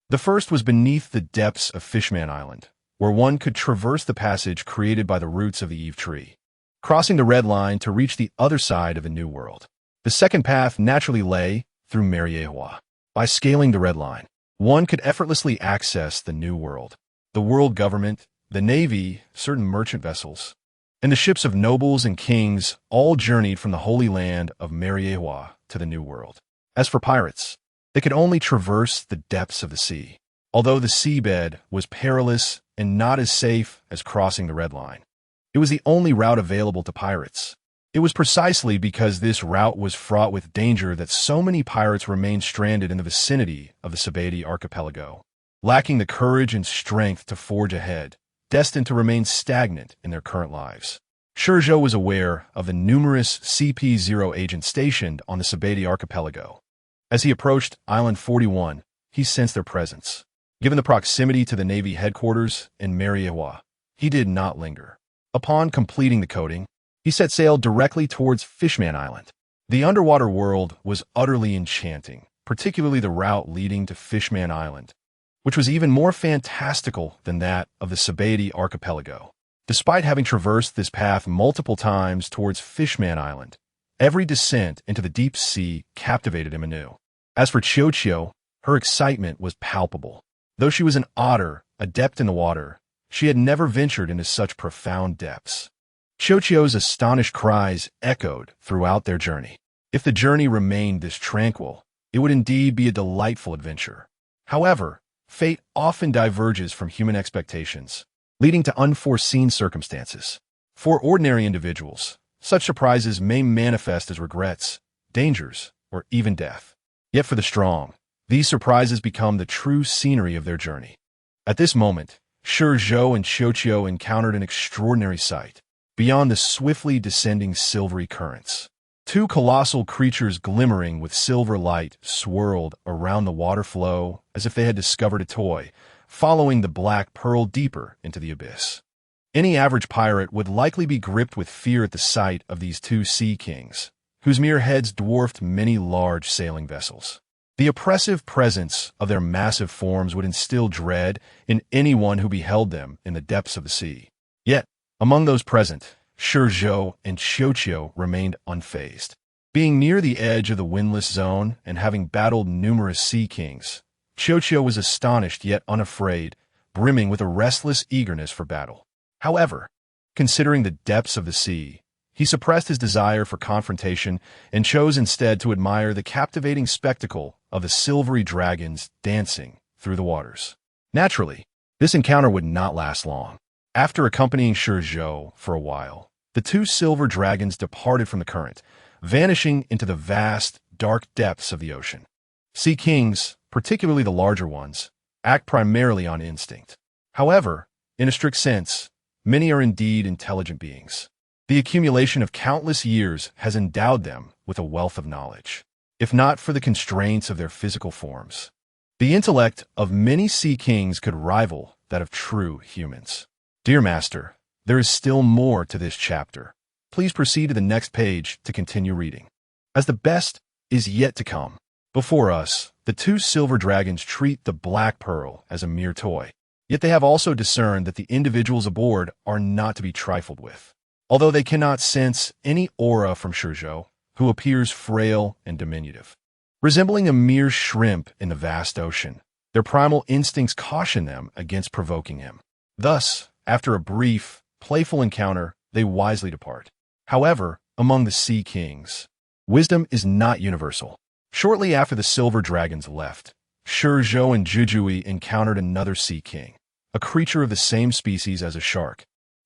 Speaker 1: The first was beneath the depths of Fishman Island, where one could traverse the passage created by the roots of the Eve tree, crossing the red line to reach the other side of the New World. The second path naturally lay through Marineford. By scaling the red line, one could effortlessly access the New World. The world government, the navy, certain merchant vessels, and the ships of nobles and kings all journeyed from the holy land of Marineford to the New World. As for pirates, they could only traverse the depths of the sea, although the seabed was perilous and not as safe as crossing the red line. It was the only route available to pirates. It was precisely because this route was fraught with danger that so many pirates remained stranded in the vicinity of the Sabaody archipelago, lacking the courage and strength to forge ahead, destined to remain stagnant in their current lives. ShiZhou was aware of the numerous CP0 agents stationed on the Sabaody archipelago. As he approached Island 41, he sensed their presence. Given the proximity to the Navy headquarters in Marineford, he did not linger. Upon completing the coding, he set sail directly towards Fishman Island. The underwater world was utterly enchanting, particularly the route leading to Fishman Island, which was even more fantastical than that of the Sabaody archipelago. Despite having traversed this path multiple times towards Fishman Island, every descent into the deep sea captivated him anew. As for ShiZhou, her excitement was palpable. Though she was an otter, adept in the water, she had never ventured into such profound depths. ShiZhou's astonished cries echoed throughout their journey. If the journey remained this tranquil, it would indeed be a delightful adventure. However, fate often diverges from human expectations, leading to unforeseen circumstances. For ordinary individuals, such surprises may manifest as regrets, dangers, or even death. Yet for the strong, these surprises become the true scenery of their journey. At this moment, ShiZhou and ShiZhou encountered an extraordinary sight. Beyond the swiftly descending silvery currents, 2 colossal creatures glimmering with silver light swirled around the water flow as if they had discovered a toy, following the black pearl deeper into the abyss. Any average pirate would likely be gripped with fear at the sight of these 2 sea kings, whose mere heads dwarfed many large sailing vessels. The oppressive presence of their massive forms would instill dread in anyone who beheld them in the depths of the sea. Yet, among those present, ShiZhou and ShiZhou remained unfazed. Being near the edge of the windless zone and having battled numerous sea kings, ShiZhou was astonished yet unafraid, brimming with a restless eagerness for battle. However, considering the depths of the sea, he suppressed his desire for confrontation and chose instead to admire the captivating spectacle of the silvery dragons dancing through the waters. Naturally, this encounter would not last long. After accompanying ShiZhou for a while, the 2 silver dragons departed from the current, vanishing into the vast, dark depths of the ocean. Sea kings, particularly the larger ones, act primarily on instinct. However, in a strict sense, many are indeed intelligent beings. The accumulation of countless years has endowed them with a wealth of knowledge. If not for the constraints of their physical forms, the intellect of many sea kings could rival that of true humans. Dear Master, there is still more to this chapter. Please proceed to the next page to continue reading, as the best is yet to come. Before us, the two silver dragons treat the black pearl as a mere toy. Yet they have also discerned that the individuals aboard are not to be trifled with. Although they cannot sense any aura from ShiZhou, who appears frail and diminutive, resembling a mere shrimp in the vast ocean, their primal instincts caution them against provoking him. Thus, after a brief, playful encounter, they wisely depart. However, among the Sea Kings, wisdom is not universal. Shortly after the silver dragons left, ShiZhou and ShiZhou encountered another Sea King, a creature of the same species as a shark,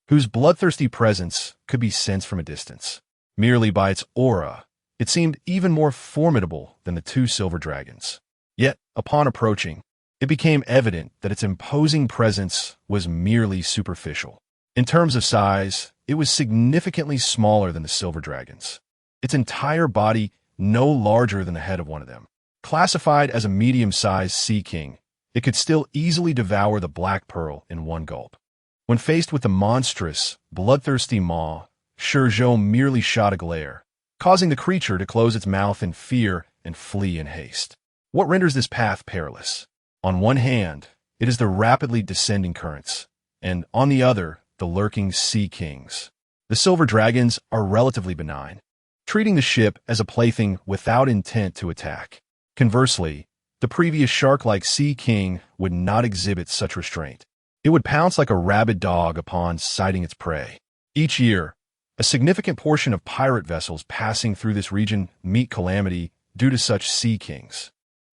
Speaker 1: whose bloodthirsty presence could be sensed from a distance. Merely by its aura, it seemed even more formidable than the two silver dragons. Yet, upon approaching, it became evident that its imposing presence was merely superficial. In terms of size, it was significantly smaller than the silver dragons. Its entire body no larger than the head of one of them. Classified as a medium-sized sea king, it could still easily devour the black pearl in one gulp. When faced with the monstrous, bloodthirsty maw, ShiZhou merely shot a glare, causing the creature to close its mouth in fear and flee in haste. What renders this path perilous? On one hand, it is the rapidly descending currents, and on the other, the lurking sea kings. The silver dragons are relatively benign, treating the ship as a plaything without intent to attack. Conversely, the previous shark-like sea king would not exhibit such restraint. It would pounce like a rabid dog upon sighting its prey. Each year, a significant portion of pirate vessels passing through this region meet calamity due to such sea kings.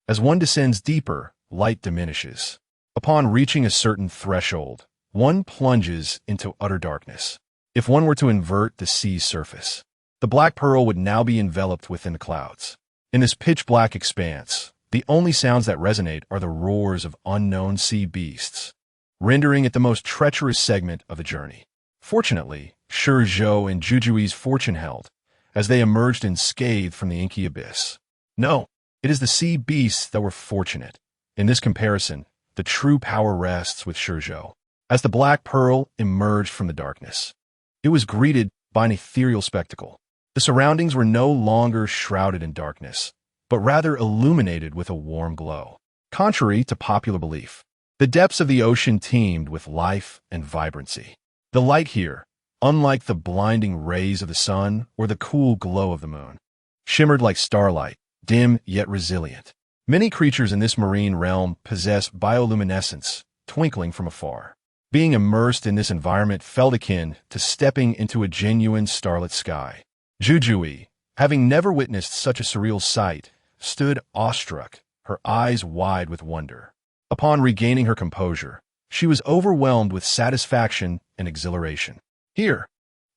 Speaker 1: As one descends deeper, light diminishes. Upon reaching a certain threshold, one plunges into utter darkness. If one were to invert the sea's surface, the black pearl would now be enveloped within the clouds. In this pitch-black expanse, the only sounds that resonate are the roars of unknown sea beasts, rendering it the most treacherous segment of the journey. Fortunately, ShiZhou and ShiZhou's fortune held, as they emerged unscathed from the inky abyss. No, it is the sea beasts that were fortunate. In this comparison, the true power rests with ShiZhou. As the black pearl emerged from the darkness, it was greeted by an ethereal spectacle. The surroundings were no longer shrouded in darkness, but rather illuminated with a warm glow. Contrary to popular belief, the depths of the ocean teemed with life and vibrancy. The light here, unlike the blinding rays of the sun or the cool glow of the moon, shimmered like starlight, dim yet resilient. Many creatures in this marine realm possess bioluminescence, twinkling from afar. Being immersed in this environment felt akin to stepping into a genuine starlit sky. ShiZhou, having never witnessed such a surreal sight, stood awestruck, her eyes wide with wonder. Upon regaining her composure, she was overwhelmed with satisfaction and exhilaration. Here,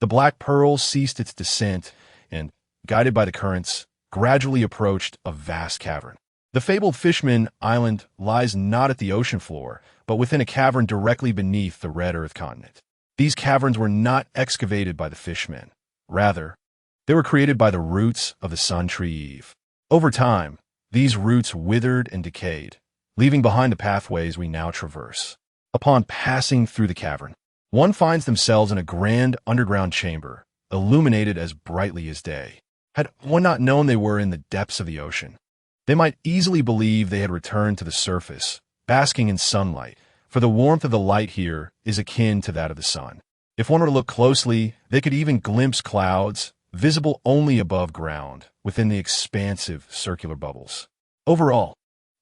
Speaker 1: the black pearl ceased its descent and, guided by the currents, gradually approached a vast cavern. The fabled Fishman Island lies not at the ocean floor, but within a cavern directly beneath the red earth continent. These caverns were not excavated by the fishmen. Rather, they were created by the roots of the sun tree Eve. Over time, these roots withered and decayed, leaving behind the pathways we now traverse. Upon passing through the cavern, one finds themselves in a grand underground chamber, illuminated as brightly as day. Had one not known they were in the depths of the ocean, they might easily believe they had returned to the surface, basking in sunlight, for the warmth of the light here is akin to that of the sun. If one were to look closely, they could even glimpse clouds, visible only above ground, within the expansive circular bubbles. Overall,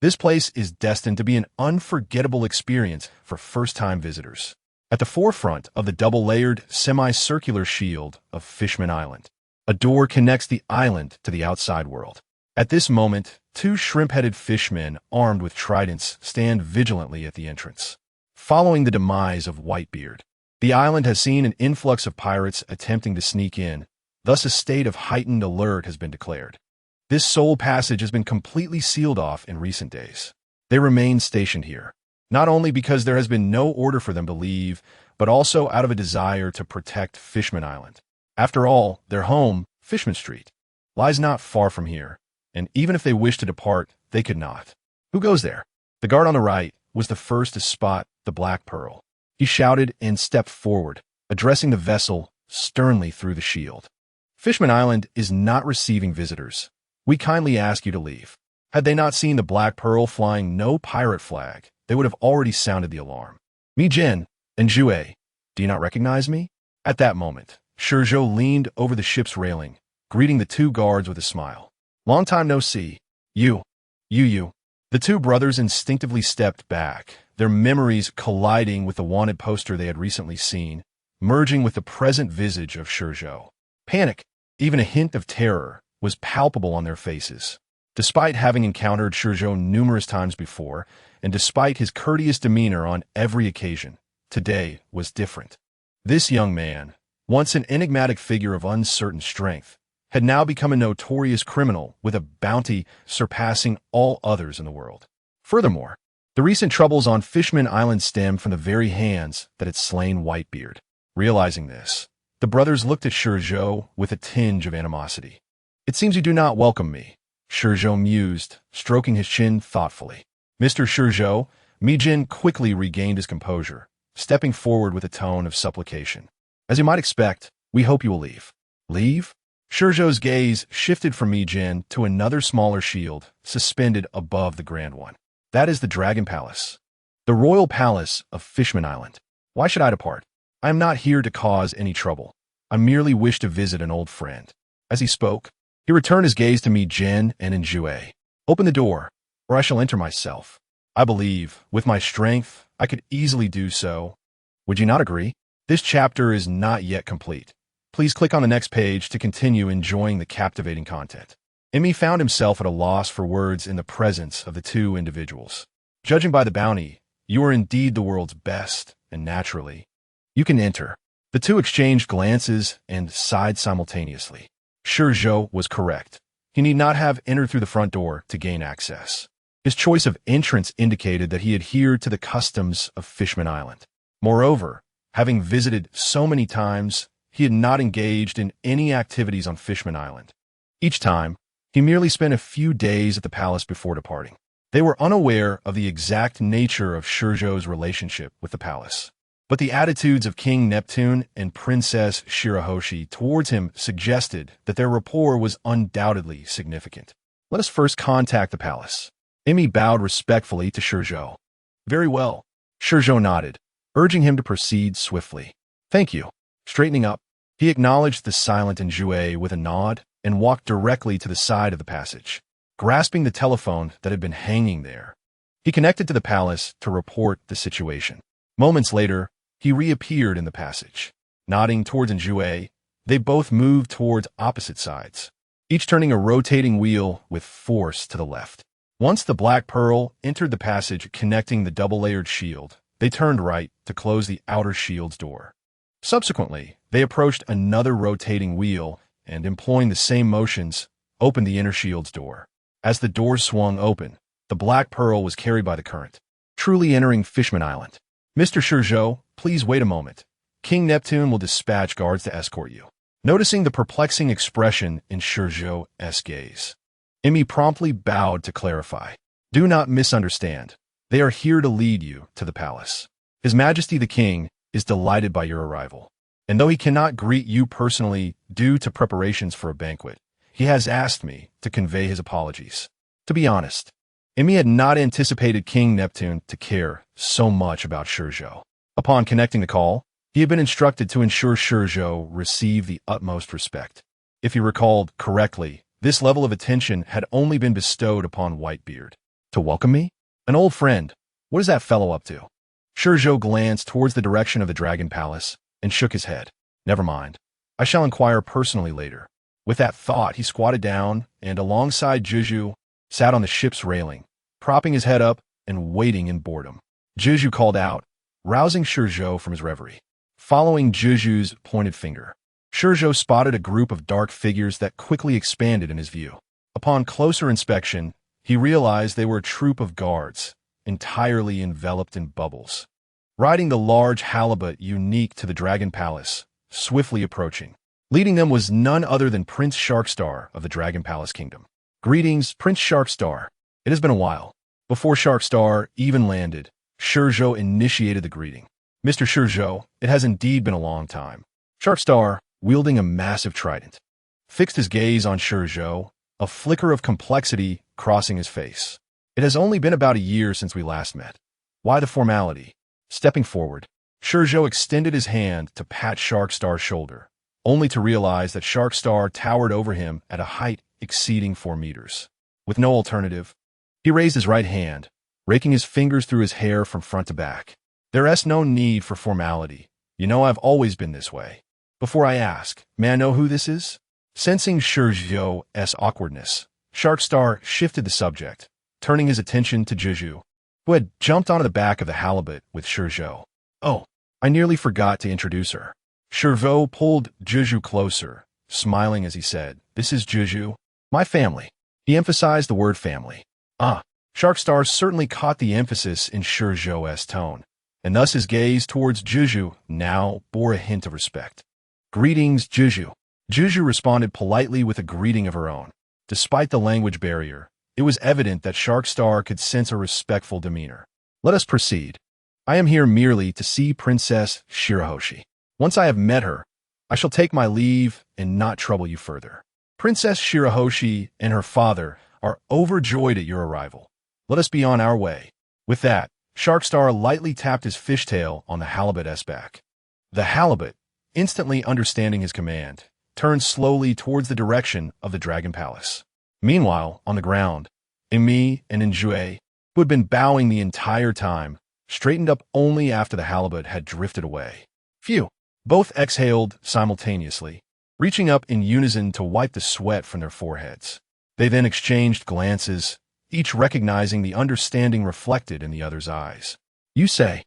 Speaker 1: this place is destined to be an unforgettable experience for first-time visitors. At the forefront of the double-layered, semicircular shield of Fishman Island, a door connects the island to the outside world. At this moment, two shrimp-headed fishmen armed with tridents stand vigilantly at the entrance. Following the demise of Whitebeard, the island has seen an influx of pirates attempting to sneak in. Thus, a state of heightened alert has been declared. This sole passage has been completely sealed off in recent days. They remain stationed here, not only because there has been no order for them to leave, but also out of a desire to protect Fishman Island. After all, their home, Fishman Street, lies not far from here, and even if they wished to depart, they could not. Who goes there? The guard on the right was the first to spot the Black Pearl. He shouted and stepped forward, addressing the vessel sternly through the shield. Fishman Island is not receiving visitors. We kindly ask you to leave. Had they not seen the Black Pearl flying no pirate flag, they would have already sounded the alarm. Mi Jin and Zhou, do you not recognize me? At that moment, ShiZhou leaned over the ship's railing, greeting the two guards with a smile. Long time no see. You. The two brothers instinctively stepped back, their memories colliding with the wanted poster they had recently seen, merging with the present visage of ShiZhou. Panic, even a hint of terror, was palpable on their faces. Despite having encountered ShiZhou numerous times before, and despite his courteous demeanor on every occasion, today was different. This young man, once an enigmatic figure of uncertain strength, had now become a notorious criminal with a bounty surpassing all others in the world. Furthermore, the recent troubles on Fishman Island stemmed from the very hands that had slain Whitebeard. Realizing this, the brothers looked at ShiZhou with a tinge of animosity. It seems you do not welcome me, ShiZhou mused, stroking his chin thoughtfully. Mr. ShiZhou, Mi Jin quickly regained his composure, stepping forward with a tone of supplication. As you might expect, we hope you will leave. Leave? ShiZhou's gaze shifted from Mi Jin to another smaller shield suspended above the grand one. That is the Dragon Palace. The royal palace of Fishman Island. Why should I depart? I am not here to cause any trouble. I merely wish to visit an old friend. As he spoke, he returned his gaze to Mi Jin and Zhou. Open the door, or I shall enter myself. I believe, with my strength, I could easily do so. Would you not agree? This chapter is not yet complete. Please click on the next page to continue enjoying the captivating content. Emmy found himself at a loss for words in the presence of the two individuals. Judging by the bounty, you are indeed the world's best, and naturally, you can enter. The two exchanged glances and sighed simultaneously. ShiZhou was correct. He need not have entered through the front door to gain access. His choice of entrance indicated that he adhered to the customs of Fishman Island. Moreover, having visited so many times, he had not engaged in any activities on Fishman Island. Each time, he merely spent a few days at the palace before departing. They were unaware of the exact nature of ShiZhou's relationship with the palace. But the attitudes of King Neptune and Princess Shirahoshi towards him suggested that their rapport was undoubtedly significant. Let us first contact the palace. Emmy bowed respectfully to ShiZhou. Very well. ShiZhou nodded, urging him to proceed swiftly. Thank you. Straightening up, he acknowledged the silent Zhou with a nod and walked directly to the side of the passage. Grasping the telephone that had been hanging there, he connected to the palace to report the situation. Moments later, he reappeared in the passage. Nodding towards Zhou, they both moved towards opposite sides, each turning a rotating wheel with force to the left. Once the Black Pearl entered the passage connecting the double-layered shield, they turned right to close the outer shield's door. Subsequently, they approached another rotating wheel and, employing the same motions, opened the inner shield's door. As the door swung open, the Black Pearl was carried by the current, truly entering Fishman Island. Mr. ShiZhou, please wait a moment. King Neptune will dispatch guards to escort you. Noticing the perplexing expression in ShiZhou's gaze, Emmy promptly bowed to clarify. Do not misunderstand. They are here to lead you to the palace. His Majesty the King is delighted by your arrival. And though he cannot greet you personally due to preparations for a banquet, he has asked me to convey his apologies. To be honest, Emmy had not anticipated King Neptune to care so much about ShiZhou. Upon connecting the call, he had been instructed to ensure ShiZhou receive the utmost respect. If he recalled correctly, this level of attention had only been bestowed upon Whitebeard. To welcome me? An old friend. What is that fellow up to? ShiZhou glanced towards the direction of the Dragon Palace and shook his head. Never mind. I shall inquire personally later. With that thought, he squatted down and, alongside ShiZhou, sat on the ship's railing, propping his head up and waiting in boredom. ShiZhou called out, rousing ShiZhou from his reverie. Following ShiZhou's pointed finger, ShiZhou spotted a group of dark figures that quickly expanded in his view. Upon closer inspection, he realized they were a troop of guards, entirely enveloped in bubbles, riding the large halibut unique to the Dragon Palace, swiftly approaching. Leading them was none other than Prince Sharkstar of the Dragon Palace Kingdom. Greetings, Prince Sharkstar. It has been a while. Before Sharkstar even landed, ShiZhou initiated the greeting. Mr. ShiZhou, it has indeed been a long time. Sharkstar, wielding a massive trident, fixed his gaze on ShiZhou, a flicker of complexity crossing his face. It has only been about a year since we last met. Why the formality? Stepping forward, ShiZhou extended his hand to pat Sharkstar's shoulder, only to realize that Sharkstar towered over him at a height exceeding 4 meters. With no alternative, he raised his right hand, raking his fingers through his hair from front to back. There's no need for formality. You know I've always been this way. Before I ask, may I know who this is? Sensing ShiZhou's awkwardness, Sharkstar shifted the subject, turning his attention to ShiZhou, who had jumped onto the back of the halibut with ShiZhou. Oh, I nearly forgot to introduce her. ShiZhou pulled ShiZhou closer, smiling as he said, "This is ShiZhou, my family." He emphasized the word family. Sharkstar certainly caught the emphasis in ShiZhou's tone, and thus his gaze towards ShiZhou now bore a hint of respect. "Greetings, ShiZhou." ShiZhou responded politely with a greeting of her own. Despite the language barrier, it was evident that Sharkstar could sense a respectful demeanor. "Let us proceed. I am here merely to see Princess Shirahoshi. Once I have met her, I shall take my leave and not trouble you further. Princess Shirahoshi and her father are overjoyed at your arrival. Let us be on our way." With that, Sharkstar lightly tapped his fishtail on the halibut's back. The halibut, instantly understanding his command, turned slowly towards the direction of the Dragon Palace. Meanwhile, on the ground, Emi and Njue, who had been bowing the entire time, straightened up only after the halibut had drifted away. Phew! Both exhaled simultaneously, reaching up in unison to wipe the sweat from their foreheads. They then exchanged glances, each recognizing the understanding reflected in the other's eyes. "You say?"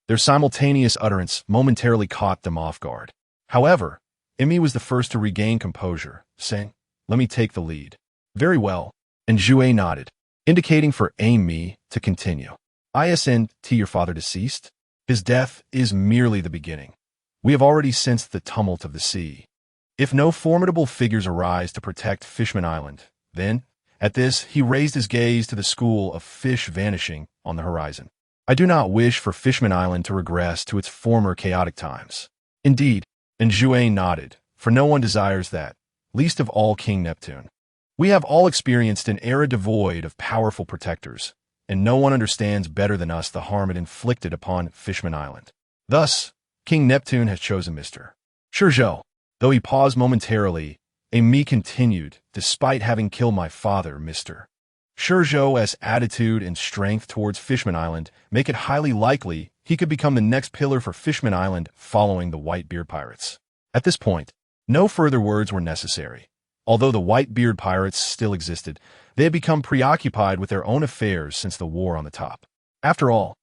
Speaker 1: Their simultaneous utterance momentarily caught them off guard. However, Emi was the first to regain composure, saying, "Let me take the lead." "Very well," and Njue nodded, indicating for Emi to continue. "Isn't your father deceased? His death is merely the beginning. We have already sensed the tumult of the sea. If no formidable figures arise to protect Fishman Island, then..." At this, he raised his gaze to the school of fish vanishing on the horizon. "I do not wish for Fishman Island to regress to its former chaotic times." "Indeed," and Njue nodded, "for no one desires that, least of all King Neptune. We have all experienced an era devoid of powerful protectors, and no one understands better than us the harm it inflicted upon Fishman Island. Thus, King Neptune has chosen Mr. ShiZhou." Though he paused momentarily, Emi continued, "Despite having killed my father, Mr. ShiZhou's attitude and strength towards Fishman Island make it highly likely he could become the next pillar for Fishman Island following the Whitebeard pirates." At this point, no further words were necessary. Although the Whitebeard pirates still existed, they had become preoccupied with their own affairs since the war on the top. After all,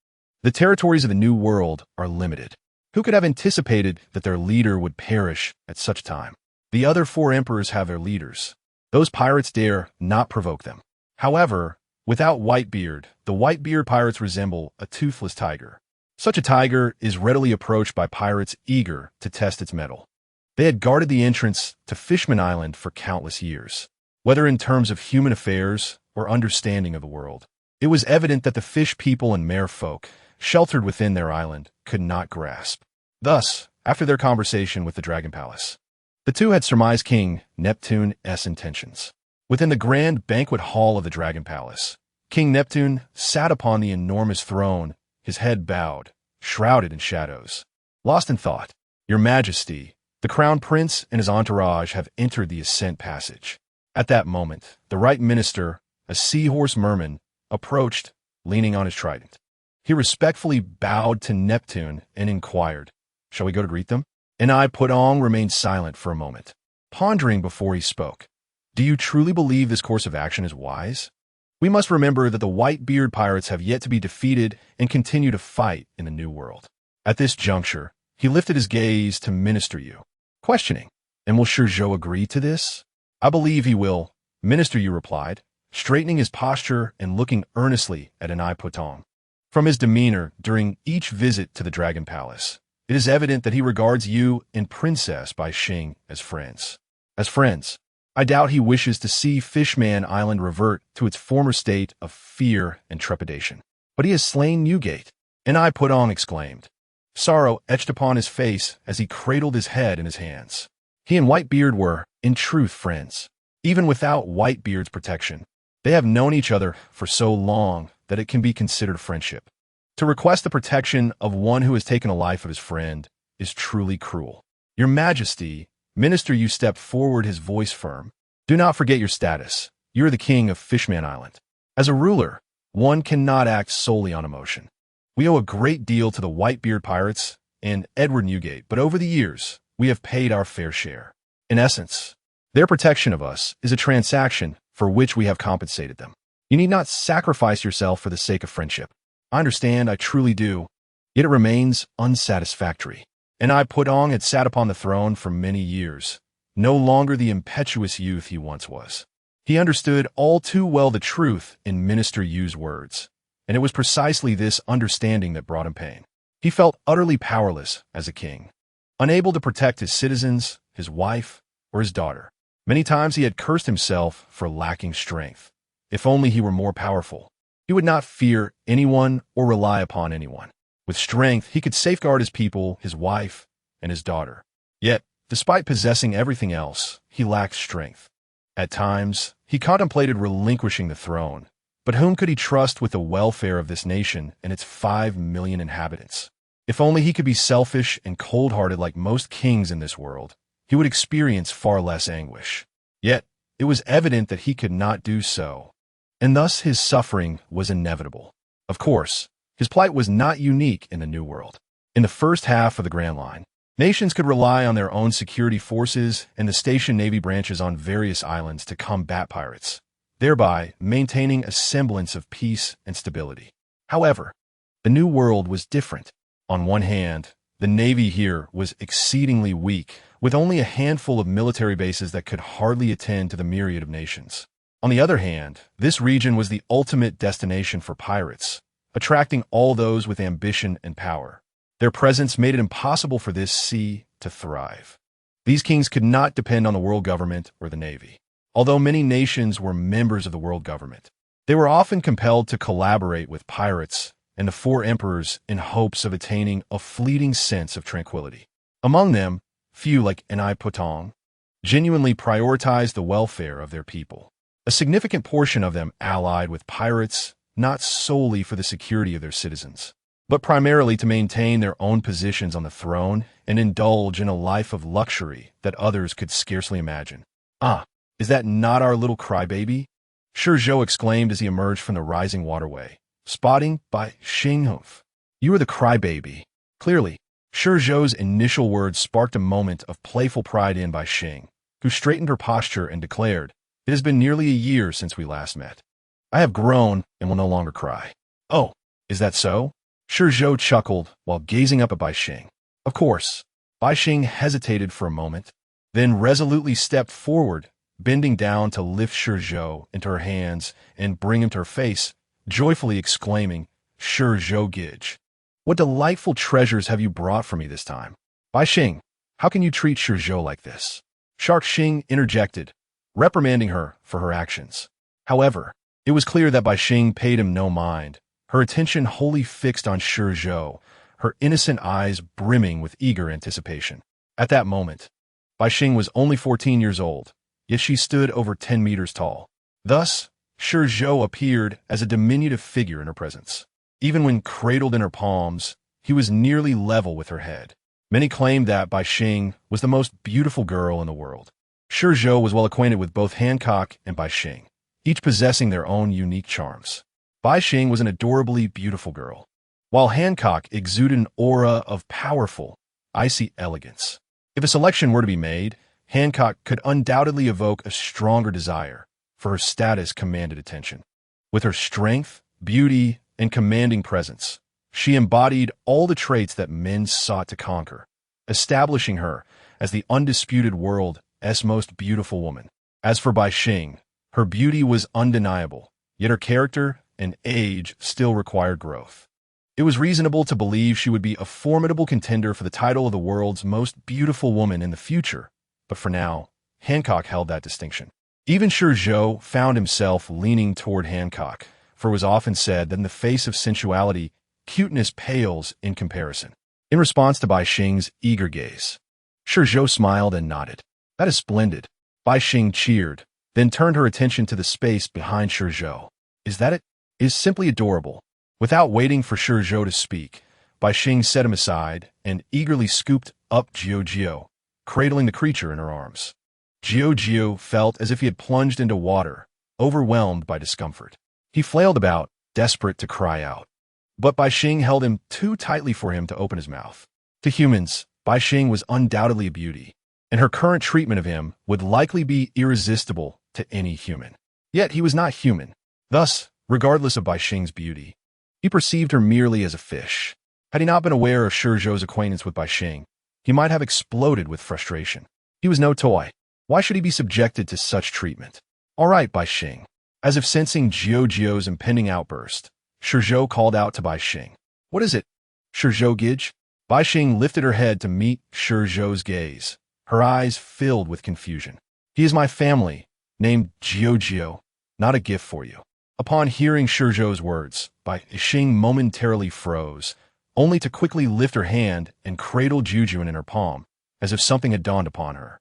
Speaker 1: the territories of the New World are limited. Who could have anticipated that their leader would perish at such a time? The other 4 emperors have their leaders. Those pirates dare not provoke them. However, without Whitebeard, the Whitebeard pirates resemble a toothless tiger. Such a tiger is readily approached by pirates eager to test its mettle. They had guarded the entrance to Fishman Island for countless years. Whether in terms of human affairs or understanding of the world, it was evident that the fish people and mare folk, sheltered within their island, could not grasp. Thus, after their conversation with the Dragon Palace, the two had surmised King Neptune's intentions. Within the grand banquet hall of the Dragon Palace, King Neptune sat upon the enormous throne, his head bowed, shrouded in shadows. Lost in thought, "Your Majesty, the Crown Prince and his entourage have entered the ascent passage." At that moment, the right minister, a seahorse merman, approached, leaning on his trident. He respectfully bowed to Neptune and inquired, "Shall we go to greet them?" And Putong remained silent for a moment, pondering before he spoke. "Do you truly believe this course of action is wise? We must remember that the Whitebeard pirates have yet to be defeated and continue to fight in the New World." At this juncture, he lifted his gaze to Minister Yu, questioning, "And will ShiZhou agree to this?" "I believe he will," Minister Yu replied, straightening his posture and looking earnestly at Putong. From his demeanor during each visit to the Dragon Palace, it is evident that he regards you and Princess Bai Xing as friends. As friends, I doubt he wishes to see Fishman Island revert to its former state of fear and trepidation. "But he has slain Newgate," Putong exclaimed. Sorrow etched upon his face as he cradled his head in his hands. He and Whitebeard were, in truth, friends. Even without Whitebeard's protection, They have known each other for so long that it can be considered friendship. To request the protection of one who has taken a life of his friend is truly cruel. Your Majesty, Minister Yu stepped forward, his voice firm. Do not forget your status. You are the king of Fishman Island. As a ruler, one cannot act solely on emotion. We owe a great deal to the Whitebeard pirates and Edward Newgate, but over the years, we have paid our fair share. In essence, their protection of us is a transaction for which we have compensated them. You need not sacrifice yourself for the sake of friendship. I understand, I truly do, yet it remains unsatisfactory. And Putong had sat upon the throne for many years, no longer the impetuous youth he once was. He understood all too well the truth in Minister Yu's words, and it was precisely this understanding that brought him pain. He felt utterly powerless as a king, unable to protect his citizens, his wife, or his daughter. Many times he had cursed himself for lacking strength. If only he were more powerful. He would not fear anyone or rely upon anyone. With strength, he could safeguard his people, his wife, and his daughter. Yet, despite possessing everything else, he lacked strength. At times, he contemplated relinquishing the throne, but whom could he trust with the welfare of this nation and its 5 million inhabitants? If only he could be selfish and cold-hearted like most kings in this world, he would experience far less anguish. Yet, it was evident that he could not do so, and thus his suffering was inevitable. Of course, his plight was not unique in the New World. In the first half of the Grand Line, nations could rely on their own security forces and the stationed navy branches on various islands to combat pirates, thereby maintaining a semblance of peace and stability. However, the New World was different. On one hand, the navy here was exceedingly weak, with only a handful of military bases that could hardly attend to the myriad of nations. On the other hand, this region was the ultimate destination for pirates, attracting all those with ambition and power. Their presence made it impossible for this sea to thrive. These kings could not depend on the world government or the navy. Although many nations were members of the world government, they were often compelled to collaborate with pirates and the 4 emperors in hopes of attaining a fleeting sense of tranquility. Among them, few like Putong genuinely prioritized the welfare of their people. A significant portion of them allied with pirates not solely for the security of their citizens, but primarily to maintain their own positions on the throne and indulge in a life of luxury that others could scarcely imagine. Ah, is that not our little crybaby? ShiZhou exclaimed as he emerged from the rising waterway, spotting Bai Xing. You are the crybaby. Clearly, ShiZhou's initial words sparked a moment of playful pride in Bai Xing, who straightened her posture and declared, "It has been nearly a year since we last met. I have grown and will no longer cry." "Oh, is that so?" ShiZhou chuckled while gazing up at Bai Xing. Of course. Bai Xing hesitated for a moment, then resolutely stepped forward, bending down to lift ShiZhou into her hands and bring him to her face, joyfully exclaiming, "ShiZhou Gidge, what delightful treasures have you brought for me this time?" "Bai Xing, how can you treat ShiZhou like this?" Shark Xing interjected, reprimanding her for her actions. However, it was clear that Bai Xing paid him no mind, her attention wholly fixed on ShiZhou, her innocent eyes brimming with eager anticipation. At that moment, Bai Xing was only 14 years old, yet she stood over 10 meters tall. Thus, ShiZhou appeared as a diminutive figure in her presence. Even when cradled in her palms, he was nearly level with her head. Many claimed that Bai Xing was the most beautiful girl in the world. ShiZhou was well acquainted with both Hancock and Bai Xing, each possessing their own unique charms. Bai Xing was an adorably beautiful girl, while Hancock exuded an aura of powerful, icy elegance. If a selection were to be made, Hancock could undoubtedly evoke a stronger desire, for her status commanded attention. With her strength, beauty, and commanding presence, she embodied all the traits that men sought to conquer, establishing her as the undisputed world's most beautiful woman. As for Bai Xing, her beauty was undeniable, yet her character and age still required growth. It was reasonable to believe she would be a formidable contender for the title of the world's most beautiful woman in the future, but for now, Hancock held that distinction. Even ShiZhou found himself leaning toward Hancock, for it was often said that in the face of sensuality, cuteness pales in comparison. In response to Bai Xing's eager gaze, ShiZhou smiled and nodded. "That is splendid." Bai Xing cheered, then turned her attention to the space behind ShiZhou. Is that it? Is simply adorable. Without waiting for ShiZhou to speak, Bai Xing set him aside and eagerly scooped up ShiZhou, cradling the creature in her arms. ShiZhou felt as if he had plunged into water, overwhelmed by discomfort. He flailed about, desperate to cry out. But Bai Xing held him too tightly for him to open his mouth. To humans, Bai Xing was undoubtedly a beauty, and her current treatment of him would likely be irresistible to any human. Yet he was not human. Thus, regardless of Bai Xing's beauty, he perceived her merely as a fish. Had he not been aware of ShiZhou's acquaintance with Bai Xing, he might have exploded with frustration. He was no toy. Why should he be subjected to such treatment? All right, Bai Xing. As if sensing ShiZhou's impending outburst, ShiZhou called out to Bai Xing. What is it? ShiZhou Gij? Bai Xing lifted her head to meet ShiZhou's gaze, her eyes filled with confusion. He is my family, named ShiZhou, not a gift for you. Upon hearing ShiZhou's words, Bai Xing momentarily froze, only to quickly lift her hand and cradle ShiZhou in her palm, as if something had dawned upon her.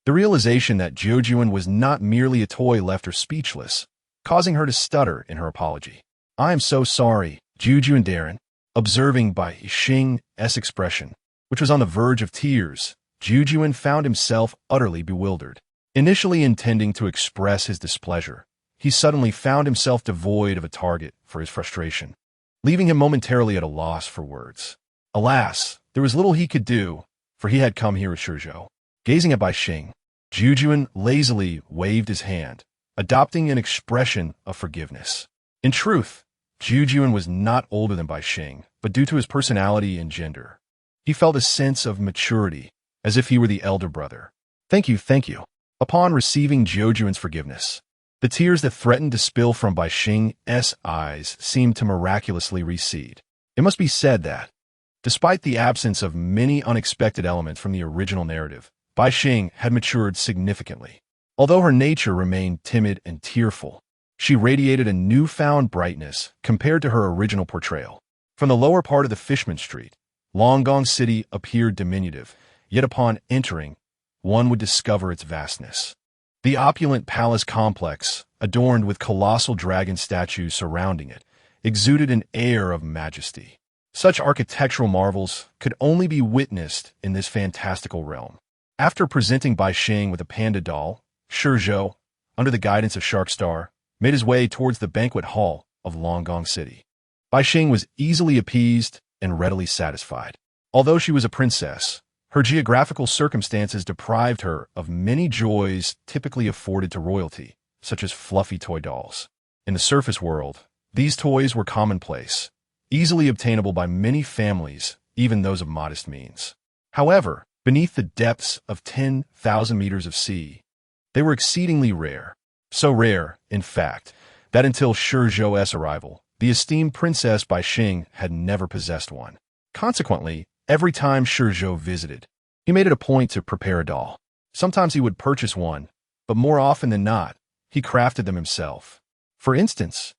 Speaker 1: The realization that ShiZhou was not merely a toy left her speechless, causing her to stutter in her apology. I am so sorry, ShiZhou and Darren. Observing Bai Xing's expression, which was on the verge of tears, ShiZhou found himself utterly bewildered. Initially intending to express his displeasure, he suddenly found himself devoid of a target for his frustration, leaving him momentarily at a loss for words. Alas, there was little he could do, for he had come here with ShiZhou. Gazing at Bai Xing, ShiZhou lazily waved his hand, adopting an expression of forgiveness. In truth, ShiZhou was not older than Bai Xing, but due to his personality and gender, he felt a sense of maturity, as if he were the elder brother. Thank you, thank you. Upon receiving ShiZhou's forgiveness, the tears that threatened to spill from Bai Xing's eyes seemed to miraculously recede. It must be said that, despite the absence of many unexpected elements from the original narrative, Bai Xing had matured significantly. Although her nature remained timid and tearful, she radiated a newfound brightness compared to her original portrayal. From the lower part of the Fishman Street, Longgong City appeared diminutive, yet upon entering, one would discover its vastness. The opulent palace complex, adorned with colossal dragon statues surrounding it, exuded an air of majesty. Such architectural marvels could only be witnessed in this fantastical realm. After presenting Bai Xing with a panda doll, ShiZhou, under the guidance of Sharkstar, made his way towards the banquet hall of Longgong City. Bai Xing was easily appeased and readily satisfied. Although she was a princess, her geographical circumstances deprived her of many joys typically afforded to royalty, such as fluffy toy dolls. In the surface world, these toys were commonplace, easily obtainable by many families, even those of modest means. However, beneath the depths of 10,000 meters of sea, they were exceedingly rare. So rare, in fact, that until ShiZhou's arrival, the esteemed Princess Bai Xing had never possessed one. Consequently, every time ShiZhou visited, he made it a point to prepare a doll. Sometimes he would purchase one, but more often than not, he crafted them himself. For instance,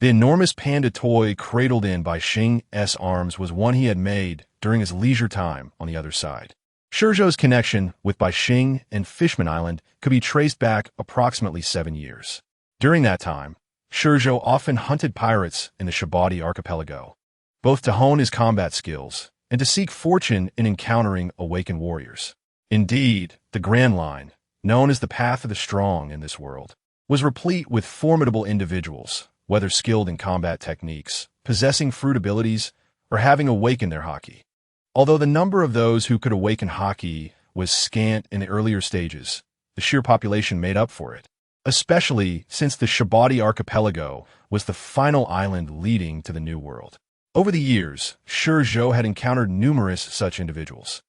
Speaker 1: the enormous panda toy cradled in Bai Xing's arms was one he had made during his leisure time on the other side. ShiZhou's connection with Bai Xing and Fishman Island could be traced back approximately 7 years. During that time, ShiZhou often hunted pirates in the Shabadi archipelago, both to hone his combat skills and to seek fortune in encountering awakened warriors. Indeed, the Grand Line, known as the Path of the Strong in this world, was replete with formidable individuals, whether skilled in combat techniques, possessing fruit abilities, or having awakened their haki. Although the number of those who could awaken haki was scant in the earlier stages, the sheer population made up for it, especially since the Shabadi archipelago was the final island leading to the New World. Over the years, ShiZhou had encountered numerous such individuals.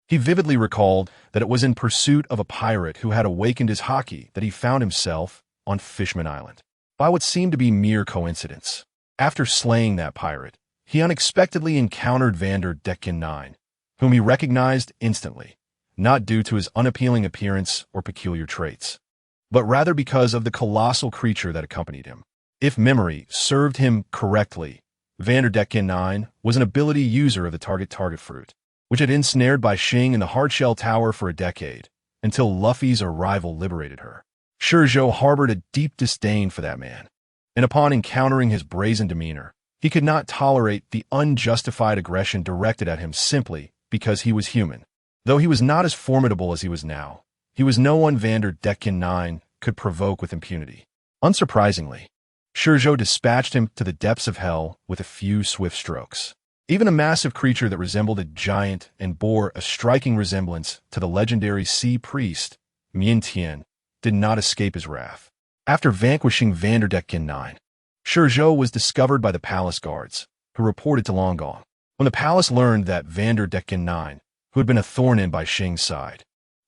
Speaker 1: He vividly recalled that it was in pursuit of a pirate who had awakened his haki that he found himself on Fishman Island. By what seemed to be mere coincidence, after slaying that pirate, he unexpectedly encountered Vander Decken 9, whom he recognized instantly, not due to his unappealing appearance or peculiar traits, but rather because of the colossal creature that accompanied him. If memory served him correctly, Vander Decken 9 was an ability user of the target fruit, which had ensnared Bai Xing in the Hardshell Tower for a decade, until Luffy's arrival liberated her. ShiZhou harbored a deep disdain for that man, and upon encountering his brazen demeanor, he could not tolerate the unjustified aggression directed at him simply because he was human. Though he was not as formidable as he was now, he was no one Vanderdecken 9 could provoke with impunity. Unsurprisingly, ShiZhou dispatched him to the depths of hell with a few swift strokes. Even a massive creature that resembled a giant and bore a striking resemblance to the legendary sea priest, Mian Tian, did not escape his wrath. After vanquishing Vanderdecken 9, ShiZhou was discovered by the palace guards, who reported to Longgong. When the palace learned that Vanderdecken 9, who had been a thorn in Bai Xing's side,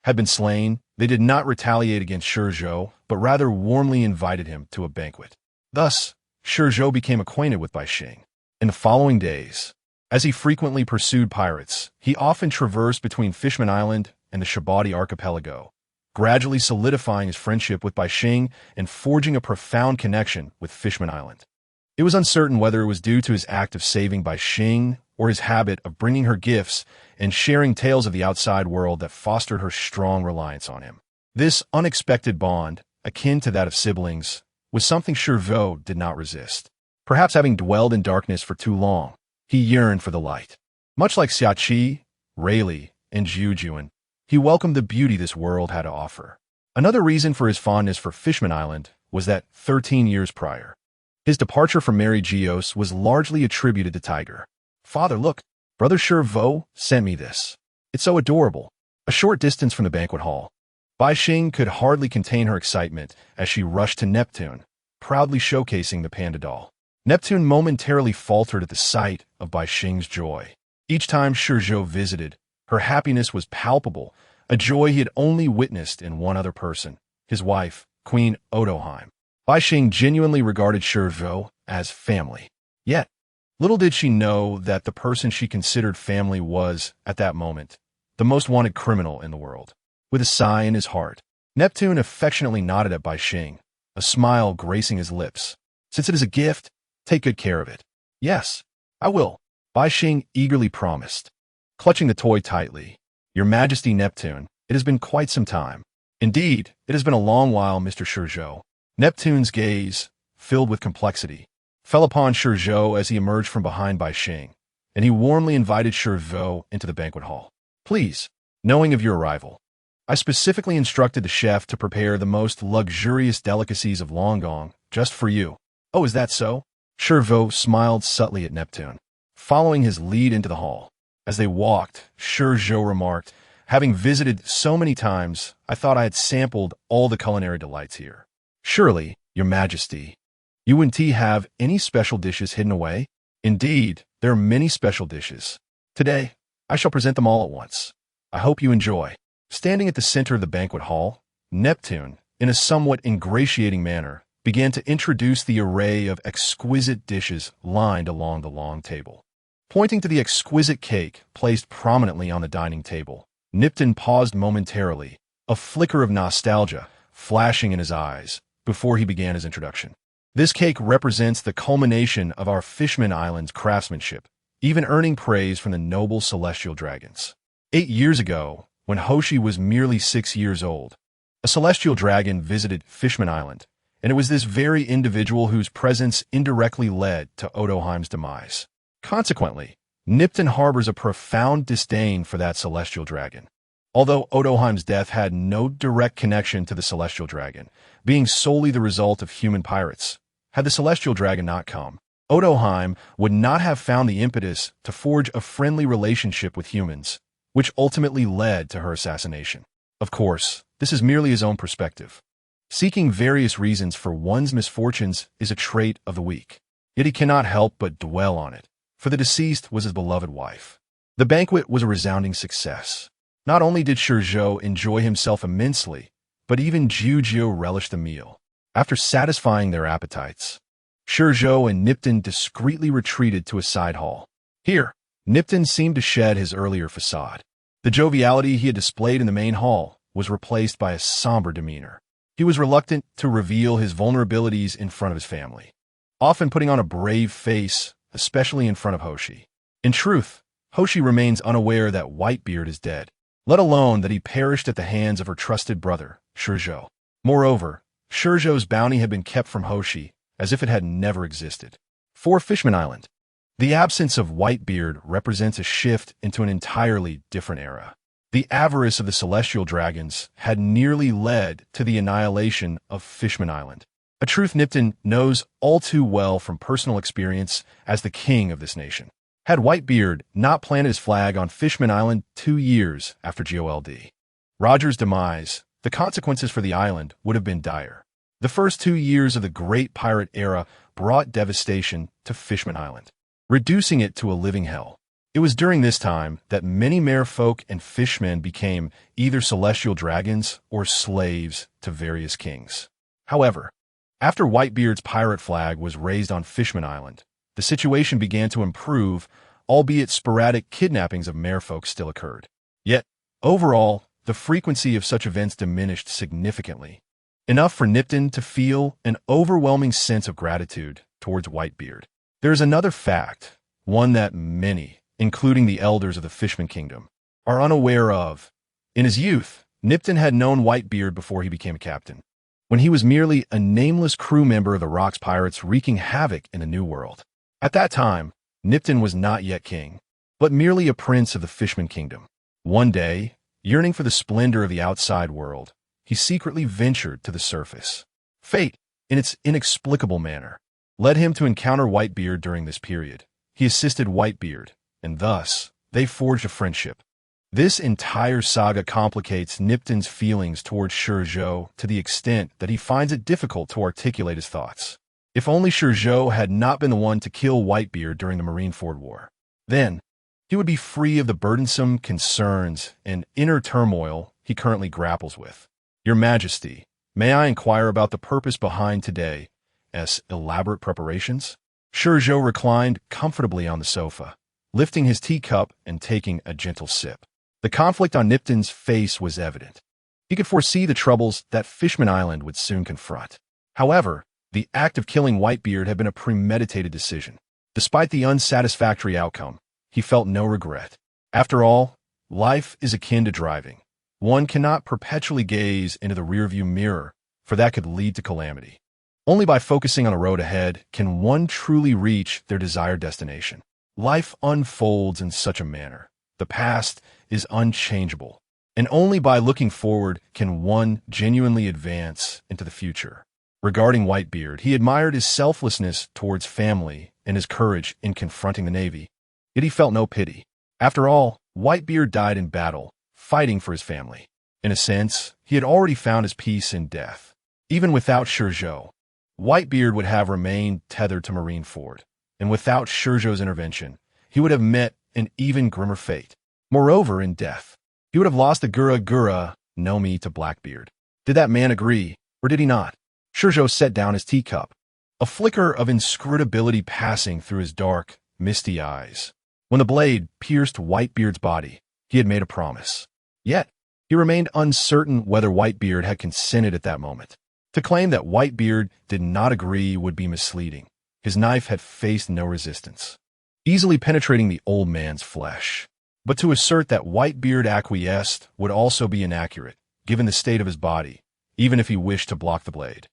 Speaker 1: had been slain, they did not retaliate against ShiZhou, but rather warmly invited him to a banquet. Thus, ShiZhou became acquainted with Bai Xing. In the following days, as he frequently pursued pirates, he often traversed between Fishman Island and the Shabadi archipelago, gradually solidifying his friendship with Bai Xing and forging a profound connection with Fishman Island. It was uncertain whether it was due to his act of saving Bai Xing or his habit of bringing her gifts and sharing tales of the outside world that fostered her strong reliance on him. This unexpected bond, akin to that of siblings, was something ShiZhou did not resist. Perhaps having dwelled in darkness for too long, he yearned for the light. Much like Xiaqi, Rayleigh, and Zhujuan, he welcomed the beauty this world had to offer. Another reason for his fondness for Fishman Island was that 13 years prior, his departure from Mary Geos was largely attributed to Tiger. "Father, look, Brother ShiZhou sent me this. It's so adorable." A short distance from the banquet hall, Bai Xing could hardly contain her excitement as she rushed to Neptune, proudly showcasing the panda doll. Neptune momentarily faltered at the sight of Bai Xing's joy. Each time ShiZhou visited, her happiness was palpable, a joy he had only witnessed in one other person, his wife, Queen Odoheim. Bai Xing genuinely regarded ShiZhou as family. Yet, little did she know that the person she considered family was, at that moment, the most wanted criminal in the world. With a sigh in his heart, Neptune affectionately nodded at Bai Xing, a smile gracing his lips. "Since it is a gift, take good care of it." "Yes, I will," Bai Xing eagerly promised, clutching the toy tightly. "Your Majesty Neptune, it has been quite some time." "Indeed, it has been a long while, Mr. ShiZhou." Neptune's gaze, filled with complexity, fell upon ShiZhou as he emerged from behind Bai Xing, and he warmly invited ShiZhou into the banquet hall. "Please, knowing of your arrival, I specifically instructed the chef to prepare the most luxurious delicacies of Longgong just for you." "Oh, is that so?" ShiZhou smiled subtly at Neptune, following his lead into the hall. As they walked, ShiZhou remarked, "Having visited so many times, I thought I had sampled all the culinary delights here. Surely, Your Majesty, you wouldn't have any special dishes hidden away?" "Indeed, there are many special dishes. Today, I shall present them all at once. I hope you enjoy." Standing at the center of the banquet hall, Neptune, in a somewhat ingratiating manner, began to introduce the array of exquisite dishes lined along the long table. Pointing to the exquisite cake placed prominently on the dining table, Neptune paused momentarily, a flicker of nostalgia flashing in his eyes, before he began his introduction. "This cake represents the culmination of our Fishman Island's craftsmanship, even earning praise from the noble celestial dragons. 8 years ago, when Hoshi was merely 6 years old, a celestial dragon visited Fishman Island, and it was this very individual whose presence indirectly led to Odoheim's demise. Consequently, Neptune harbors a profound disdain for that celestial dragon. Although Odoheim's death had no direct connection to the celestial dragon, being solely the result of human pirates, had the celestial dragon not come, Odoheim would not have found the impetus to forge a friendly relationship with humans, which ultimately led to her assassination. Of course, this is merely his own perspective. Seeking various reasons for one's misfortunes is a trait of the weak. Yet he cannot help but dwell on it, for the deceased was his beloved wife. The banquet was a resounding success. Not only did ShiZhou enjoy himself immensely, but even Zhujiu relished the meal. After satisfying their appetites, ShiZhou and Neptune discreetly retreated to a side hall. Here, Neptune seemed to shed his earlier facade. The joviality he had displayed in the main hall was replaced by a somber demeanor. He was reluctant to reveal his vulnerabilities in front of his family, often putting on a brave face, especially in front of Hoshi. In truth, Hoshi remains unaware that Whitebeard is dead, let alone that he perished at the hands of her trusted brother, ShiZhou. Moreover, ShiZhou's bounty had been kept from Hoshi as if it had never existed. 4. Fishman Island. The absence of Whitebeard represents a shift into an entirely different era. The avarice of the celestial dragons had nearly led to the annihilation of Fishman Island, a truth Nipton knows all too well from personal experience as the king of this nation. Had Whitebeard not planted his flag on Fishman Island 2 years after GOLD Roger's demise, the consequences for the island would have been dire. The first 2 years of the Great Pirate Era brought devastation to Fishman Island, reducing it to a living hell. It was during this time that many merfolk and fishmen became either celestial dragons or slaves to various kings. However, after Whitebeard's pirate flag was raised on Fishman Island, the situation began to improve, albeit sporadic kidnappings of merfolk still occurred. Yet, overall, the frequency of such events diminished significantly, enough for Nipton to feel an overwhelming sense of gratitude towards Whitebeard. There is another fact, one that many, including the elders of the Fishman Kingdom, are unaware of. In his youth, Nipton had known Whitebeard before he became a captain, when he was merely a nameless crew member of the Rocks Pirates wreaking havoc in the New World. At that time, Nipton was not yet king, but merely a prince of the Fishman Kingdom. One day, yearning for the splendor of the outside world, he secretly ventured to the surface. Fate, in its inexplicable manner, led him to encounter Whitebeard during this period. He assisted Whitebeard, and thus, they forged a friendship. This entire saga complicates Nipton's feelings towards ShiZhou to the extent that he finds it difficult to articulate his thoughts. If only ShiZhou had not been the one to kill Whitebeard during the Marineford War, then he would be free of the burdensome concerns and inner turmoil he currently grapples with. Your Majesty, may I inquire about the purpose behind today's elaborate preparations? ShiZhou reclined comfortably on the sofa, lifting his teacup and taking a gentle sip. The conflict on Nipton's face was evident. He could foresee the troubles that Fishman Island would soon confront. However, the act of killing Whitebeard had been a premeditated decision. Despite the unsatisfactory outcome, he felt no regret. After all, life is akin to driving. One cannot perpetually gaze into the rearview mirror, for that could lead to calamity. Only by focusing on the road ahead can one truly reach their desired destination. Life unfolds in such a manner. The past is unchangeable, and only by looking forward can one genuinely advance into the future. Regarding Whitebeard, he admired his selflessness towards family and his courage in confronting the Navy. Yet he felt no pity. After all, Whitebeard died in battle, fighting for his family. In a sense, he had already found his peace in death. Even without ShiZhou, Whitebeard would have remained tethered to Marineford, and without ShiZhou's intervention, he would have met an even grimmer fate. Moreover, in death, he would have lost the Gura no Mi to Blackbeard. Did that man agree, or did he not? ShiZhou set down his teacup, a flicker of inscrutability passing through his dark, misty eyes. When the blade pierced Whitebeard's body, he had made a promise. Yet, he remained uncertain whether Whitebeard had consented at that moment. To claim that Whitebeard did not agree would be misleading. His knife had faced no resistance, easily penetrating the old man's flesh. But to assert that Whitebeard acquiesced would also be inaccurate, given the state of his body, even if he wished to block the blade.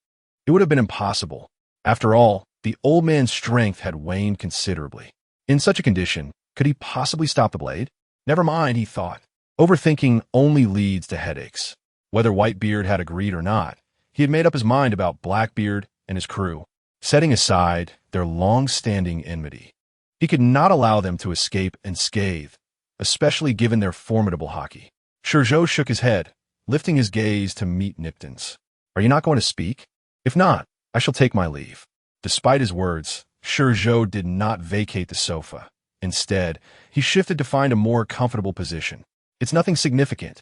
Speaker 1: It would have been impossible. After all, the old man's strength had waned considerably. In such a condition, could he possibly stop the blade? Never mind, he thought. Overthinking only leads to headaches. Whether Whitebeard had agreed or not, he had made up his mind about Blackbeard and his crew, setting aside their long-standing enmity. He could not allow them to escape unscathed, especially given their formidable hockey. ShiZhou shook his head, lifting his gaze to meet Nipton's. Are you not going to speak? If not, I shall take my leave. Despite his words, ShiZhou did not vacate the sofa. Instead, he shifted to find a more comfortable position. It's nothing significant.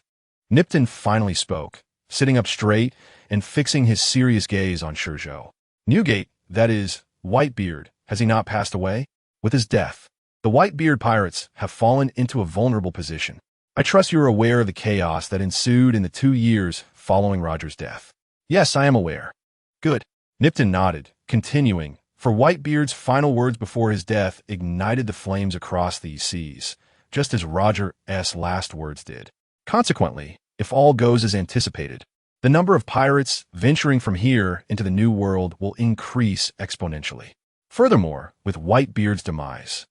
Speaker 1: Nipton finally spoke, sitting up straight and fixing his serious gaze on ShiZhou. Newgate, that is, Whitebeard, has he not passed away? With his death, the Whitebeard pirates have fallen into a vulnerable position. I trust you are aware of the chaos that ensued in the 2 years following Roger's death. Yes, I am aware. Good. Nipton nodded, continuing, for Whitebeard's final words before his death ignited the flames across these seas, just as Roger's last words did. Consequently, if all goes as anticipated, The number of pirates venturing from here into the New World will increase exponentially. Furthermore, with Whitebeard's demise,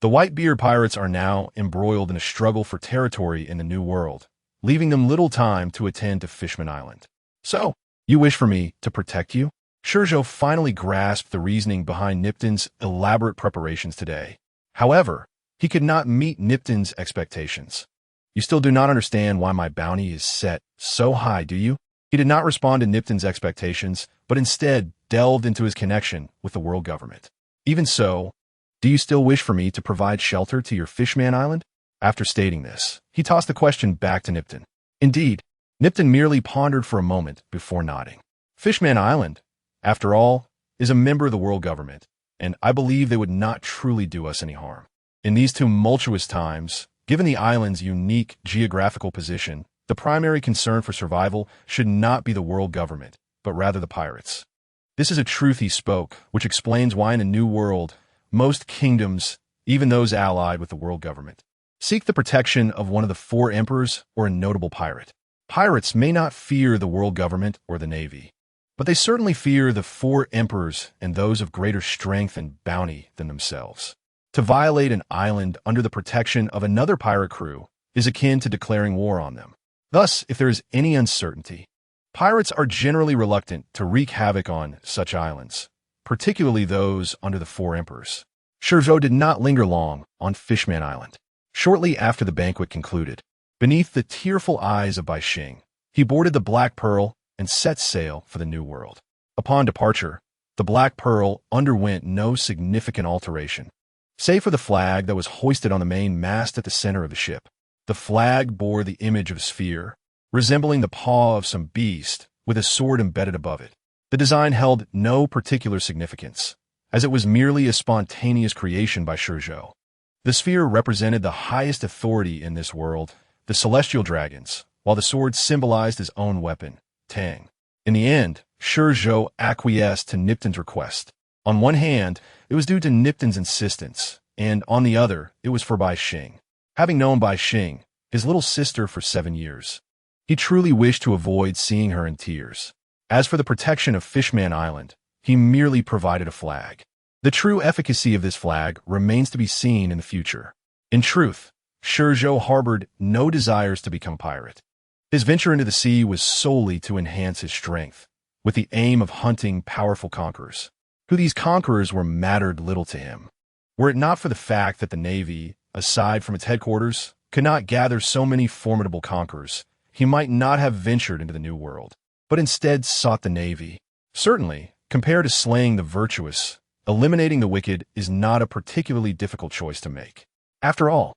Speaker 1: the Whitebeard pirates are now embroiled in a struggle for territory in the New World, leaving them little time to attend to Fishman Island. So, you wish for me to protect you? ShiZhou finally grasped the reasoning behind Nipton's elaborate preparations today. However, he could not meet Nipton's expectations. You still do not understand why my bounty is set so high, do you? He did not respond to Nipton's expectations, but instead delved into his connection with the world government. Even so, do you still wish for me to provide shelter to your Fishman Island? After stating this, he tossed the question back to Nipton. Indeed, Nipton merely pondered for a moment before nodding. Fishman Island, after all, is a member of the world government, and I believe they would not truly do us any harm. In these tumultuous times, given the island's unique geographical position, the primary concern for survival should not be the world government, but rather the pirates. This is a truth he spoke, which explains why in a new world, most kingdoms, even those allied with the world government, seek the protection of one of the four emperors or a notable pirate. Pirates may not fear the world government or the navy, but they certainly fear the four emperors and those of greater strength and bounty than themselves. To violate an island under the protection of another pirate crew is akin to declaring war on them. Thus, if there is any uncertainty, pirates are generally reluctant to wreak havoc on such islands, particularly those under the four emperors. ShiZhou did not linger long on Fishman Island. Shortly after the banquet concluded, beneath the tearful eyes of Bai Xing, he boarded the Black Pearl and set sail for the New World. Upon departure, the Black Pearl underwent no significant alteration, save for the flag that was hoisted on the main mast at the center of the ship. The flag bore the image of a sphere, resembling the paw of some beast with a sword embedded above it. The design held no particular significance, as it was merely a spontaneous creation by ShiZhou. The sphere represented the highest authority in this world, the celestial dragons, while the sword symbolized his own weapon, Tang. In the end, ShiZhou acquiesced to Nipton's request. On one hand, it was due to Nipton's insistence, and on the other, it was for Bai Xing. Having known Bai Xing, his little sister, for 7 years, he truly wished to avoid seeing her in tears. As for the protection of Fishman Island, he merely provided a flag. The true efficacy of this flag remains to be seen in the future. In truth, ShiZhou harbored no desires to become pirate. His venture into the sea was solely to enhance his strength, with the aim of hunting powerful conquerors. Who these conquerors were mattered little to him. Were it not for the fact that the Navy, aside from its headquarters, could not gather so many formidable conquerors, he might not have ventured into the New World, but instead sought the Navy. Certainly, compared to slaying the virtuous, eliminating the wicked is not a particularly difficult choice to make. After all,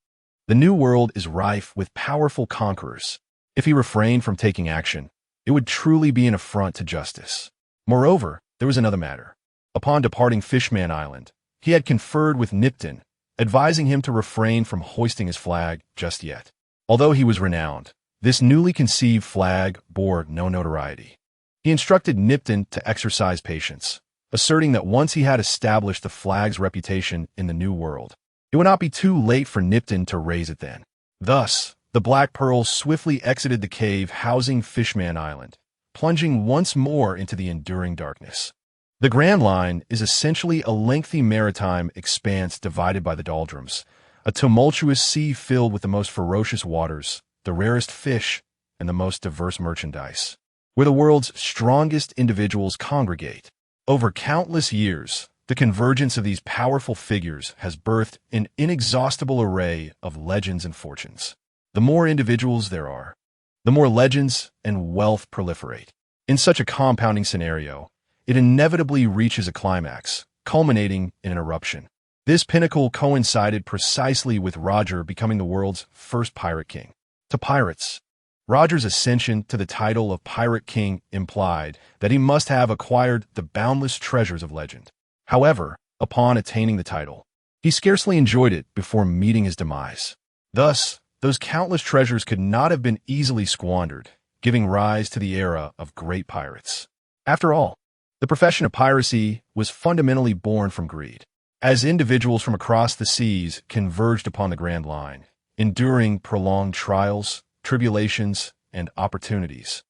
Speaker 1: the New World is rife with powerful conquerors. If he refrained from taking action, it would truly be an affront to justice. Moreover, there was another matter. Upon departing Fishman Island, he had conferred with Nipton, advising him to refrain from hoisting his flag just yet. Although he was renowned, this newly conceived flag bore no notoriety. He instructed Nipton to exercise patience, asserting that once he had established the flag's reputation in the New World, it would not be too late for Nipton to raise it then. Thus, the Black Pearl swiftly exited the cave housing Fishman Island, plunging once more into the enduring darkness. The Grand Line is essentially a lengthy maritime expanse divided by the doldrums, a tumultuous sea filled with the most ferocious waters, the rarest fish, and the most diverse merchandise, where the world's strongest individuals congregate. Over countless years, the convergence of these powerful figures has birthed an inexhaustible array of legends and fortunes. The more individuals there are, the more legends and wealth proliferate. In such a compounding scenario, it inevitably reaches a climax, culminating in an eruption. This pinnacle coincided precisely with Roger becoming the world's first pirate king. To pirates, Roger's ascension to the title of Pirate King implied that he must have acquired the boundless treasures of legend. However, upon attaining the title, he scarcely enjoyed it before meeting his demise. Thus, those countless treasures could not have been easily squandered, giving rise to the era of great pirates. After all, the profession of piracy was fundamentally born from greed. As individuals from across the seas converged upon the Grand Line, enduring prolonged trials, tribulations, and opportunities,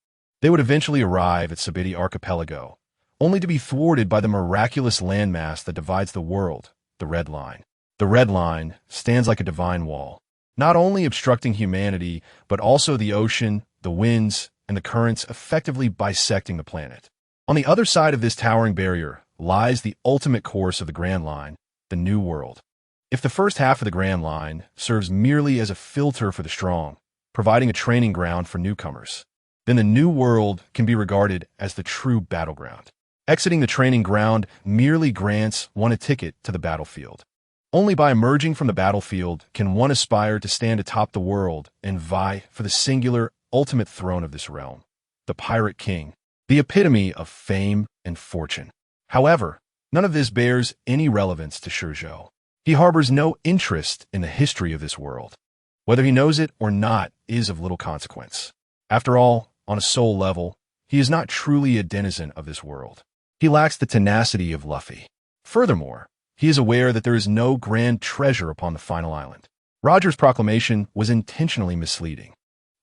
Speaker 1: They would eventually arrive at Sabiti Archipelago, only to be thwarted by the miraculous landmass that divides the world, the Red Line. The Red Line stands like a divine wall, not only obstructing humanity, but also the ocean, the winds, and the currents, effectively bisecting the planet. On the other side of this towering barrier lies the ultimate course of the Grand Line, the New World. If the first half of the Grand Line serves merely as a filter for the strong, providing a training ground for newcomers, then the New World can be regarded as the true battleground. Exiting the training ground merely grants one a ticket to the battlefield. Only by emerging from the battlefield can one aspire to stand atop the world and vie for the singular, ultimate throne of this realm, the Pirate King, the epitome of fame and fortune. However, none of this bears any relevance to ShiZhou. He harbors no interest in the history of this world. Whether he knows it or not is of little consequence. After all, on a soul level, he is not truly a denizen of this world. He lacks the tenacity of Luffy. Furthermore, he is aware that there is no grand treasure upon the final island. Roger's proclamation was intentionally misleading.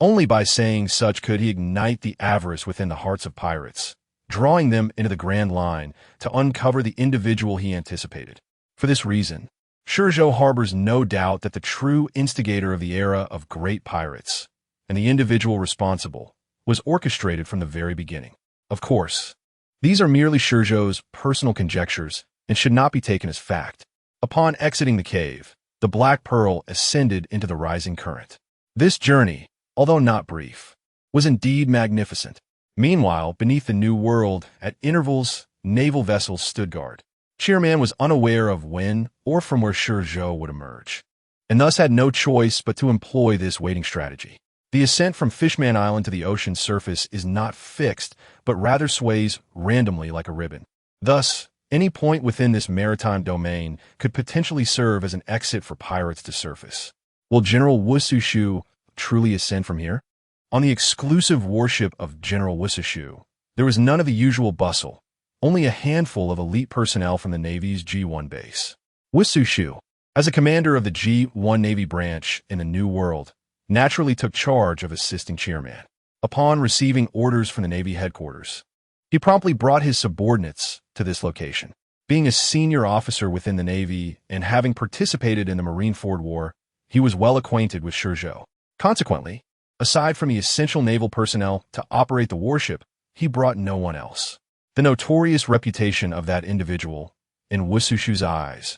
Speaker 1: Only by saying such could he ignite the avarice within the hearts of pirates, drawing them into the Grand Line to uncover the individual he anticipated. For this reason, ShiZhou harbors no doubt that the true instigator of the era of great pirates, and the individual responsible, was orchestrated from the very beginning. Of course, these are merely ShiZhou's personal conjectures and should not be taken as fact. Upon exiting the cave, the Black Pearl ascended into the rising current. This journey, although not brief, was indeed magnificent. Meanwhile, beneath the New World, at intervals, naval vessels stood guard. Cheerman was unaware of when or from where ShiZhou would emerge, and thus had no choice but to employ this waiting strategy. The ascent from Fishman Island to the ocean's surface is not fixed, but rather sways randomly like a ribbon. Thus, any point within this maritime domain could potentially serve as an exit for pirates to surface. Will General Wusushu truly ascend from here? On the exclusive warship of General Wusushu, there was none of the usual bustle, only a handful of elite personnel from the Navy's G1 base. Wusushu, as a commander of the G1 Navy branch in the New World, naturally took charge of assisting Cheerman. Upon receiving orders from the Navy headquarters, he promptly brought his subordinates to this location. Being a senior officer within the Navy and having participated in the Marineford War, he was well acquainted with ShiZhou. Consequently, aside from the essential naval personnel to operate the warship, he brought no one else. The notorious reputation of that individual, in Wusushu's eyes,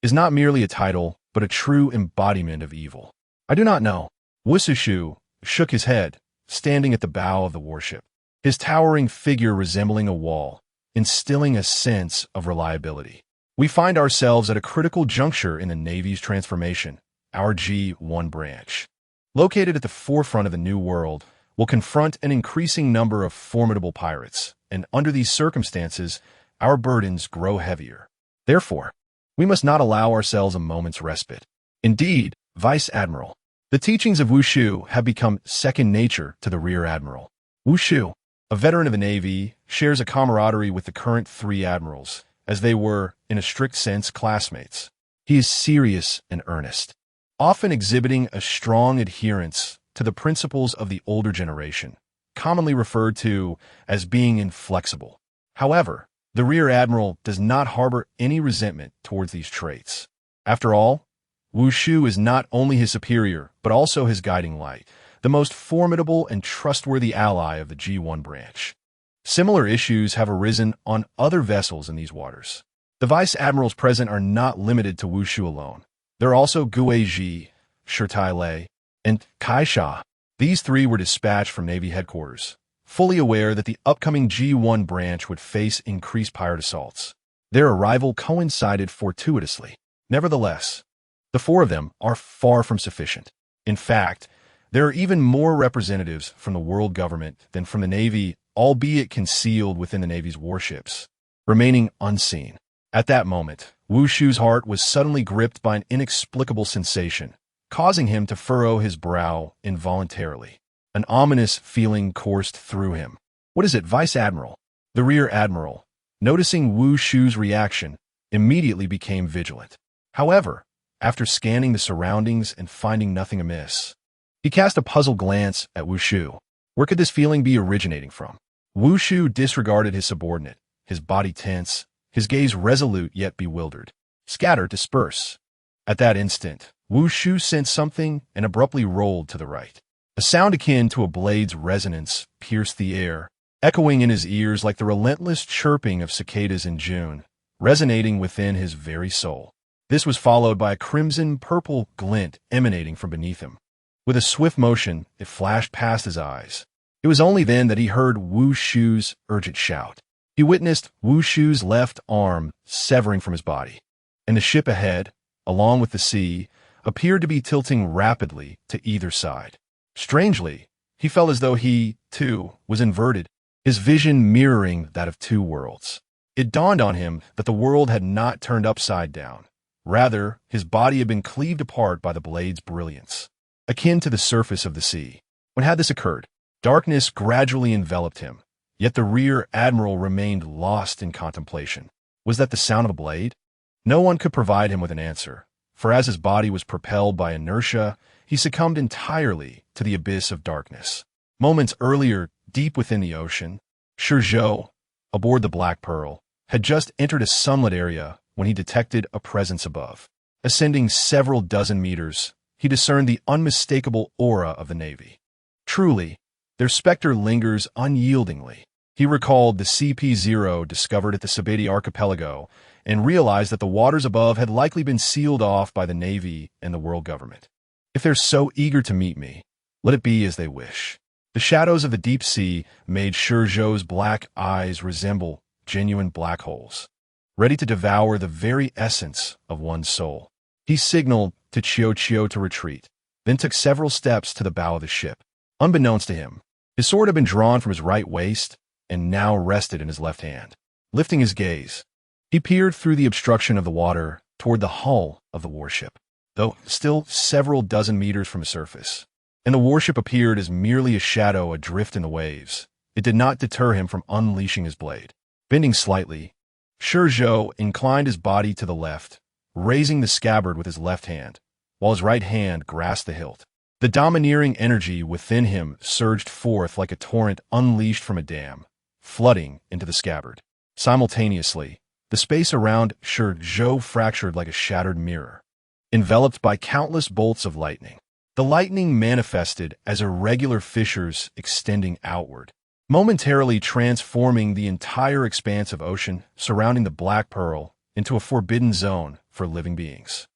Speaker 1: is not merely a title, but a true embodiment of evil. I do not know. Wusushu shook his head, standing at the bow of the warship, his towering figure resembling a wall, instilling a sense of reliability. We find ourselves at a critical juncture in the Navy's transformation. Our G1 branch, located at the forefront of the New World, will confront an increasing number of formidable pirates, and under these circumstances, our burdens grow heavier. Therefore, we must not allow ourselves a moment's respite. Indeed, Vice Admiral, the teachings of Wushu have become second nature to the Rear Admiral. Wushu, a veteran of the Navy, shares a camaraderie with the current three admirals, as they were, in a strict sense, classmates. He is serious and earnest, often exhibiting a strong adherence to the principles of the older generation, commonly referred to as being inflexible. However, the Rear Admiral does not harbor any resentment towards these traits. After all, Wushu is not only his superior, but also his guiding light, the most formidable and trustworthy ally of the G1 branch. Similar issues have arisen on other vessels in these waters. The Vice Admirals present are not limited to Wushu alone. There are also Guizhi, Shirtai Lei, and Kaisha. These three were dispatched from Navy headquarters, fully aware that the upcoming G1 branch would face increased pirate assaults. Their arrival coincided fortuitously. Nevertheless, the four of them are far from sufficient. In fact, there are even more representatives from the world government than from the Navy, albeit concealed within the Navy's warships, remaining unseen. At that moment, Wushu's heart was suddenly gripped by an inexplicable sensation, causing him to furrow his brow involuntarily. An ominous feeling coursed through him. What is it, Vice Admiral? The Rear Admiral, noticing Wushu's reaction, immediately became vigilant. However, after scanning the surroundings and finding nothing amiss, he cast a puzzled glance at Wushu. Where could this feeling be originating from? Wu Shu disregarded his subordinate, his body tense, his gaze resolute yet bewildered. Scatter, disperse. At that instant, Wu Shu sensed something and abruptly rolled to the right. A sound akin to a blade's resonance pierced the air, echoing in his ears like the relentless chirping of cicadas in June, resonating within his very soul. This was followed by a crimson-purple glint emanating from beneath him. With a swift motion, it flashed past his eyes. It was only then that he heard Wu Shu's urgent shout. He witnessed Wu Shu's left arm severing from his body, and the ship ahead, along with the sea, appeared to be tilting rapidly to either side. Strangely, he felt as though he, too, was inverted, his vision mirroring that of two worlds. It dawned on him that the world had not turned upside down. Rather, his body had been cleaved apart by the blade's brilliance, akin to the surface of the sea. When had this occurred? Darkness gradually enveloped him, yet the rear admiral remained lost in contemplation. Was that the sound of the blade? No one could provide him with an answer, for as his body was propelled by inertia, he succumbed entirely to the abyss of darkness. Moments earlier, deep within the ocean, ShiZhou, aboard the Black Pearl, had just entered a sunlit area when he detected a presence above. Ascending several dozen meters, he discerned the unmistakable aura of the Navy. Truly, their specter lingers unyieldingly. He recalled the CP-0 discovered at the Sabeti archipelago and realized that the waters above had likely been sealed off by the Navy and the world government. If they're so eager to meet me, let it be as they wish. The shadows of the deep sea made ShiZhou's black eyes resemble genuine black holes, ready to devour the very essence of one's soul. He signaled to Chiu to retreat, then took several steps to the bow of the ship. Unbeknownst to him, his sword had been drawn from his right waist and now rested in his left hand. Lifting his gaze, he peered through the obstruction of the water toward the hull of the warship, though still several dozen meters from the surface. And the warship appeared as merely a shadow adrift in the waves. It did not deter him from unleashing his blade. Bending slightly, ShiZhou inclined his body to the left, raising the scabbard with his left hand, while his right hand grasped the hilt. The domineering energy within him surged forth like a torrent unleashed from a dam, flooding into the scabbard. Simultaneously, the space around ShiZhou fractured like a shattered mirror, enveloped by countless bolts of lightning. The lightning manifested as irregular fissures extending outward, momentarily transforming the entire expanse of ocean surrounding the Black Pearl into a forbidden zone for living beings.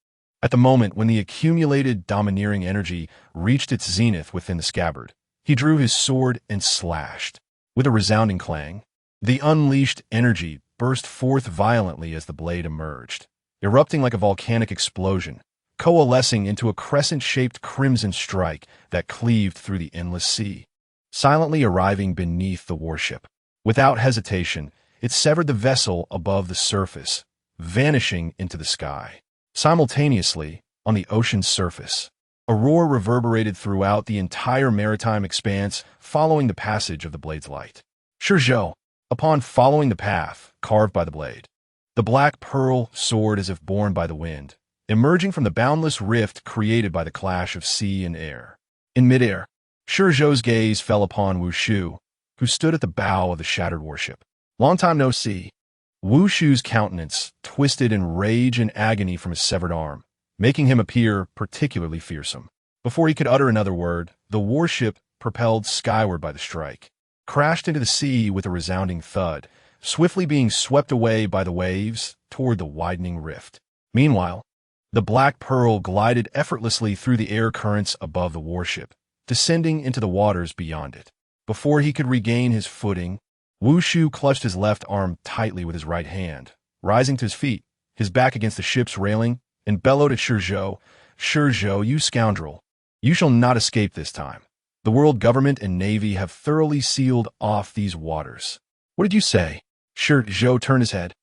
Speaker 1: At the moment when the accumulated domineering energy reached its zenith within the scabbard, he drew his sword and slashed. With a resounding clang, the unleashed energy burst forth violently as the blade emerged, erupting like a volcanic explosion, coalescing into a crescent-shaped crimson strike that cleaved through the endless sea, silently arriving beneath the warship. Without hesitation, it severed the vessel above the surface, vanishing into the sky. Simultaneously, on the ocean's surface, a roar reverberated throughout the entire maritime expanse following the passage of the blade's light. ShiZhou, upon following the path carved by the blade, the Black Pearl soared as if borne by the wind, emerging from the boundless rift created by the clash of sea and air. In midair, ShiZhou's gaze fell upon Wu Shu, who stood at the bow of the shattered warship. Long time no see. Wu Shu's countenance twisted in rage and agony from his severed arm, making him appear particularly fearsome. Before he could utter another word, the warship, propelled skyward by the strike, crashed into the sea with a resounding thud, swiftly being swept away by the waves toward the widening rift. Meanwhile, the Black Pearl glided effortlessly through the air currents above the warship, descending into the waters beyond it. Before he could regain his footing, Wu Shu clutched his left arm tightly with his right hand, rising to his feet, his back against the ship's railing, and bellowed at ShiZhou, "ShiZhou, you scoundrel! You shall not escape this time. The world government and navy have thoroughly sealed off these waters." "What did you say?" ShiZhou turned his head,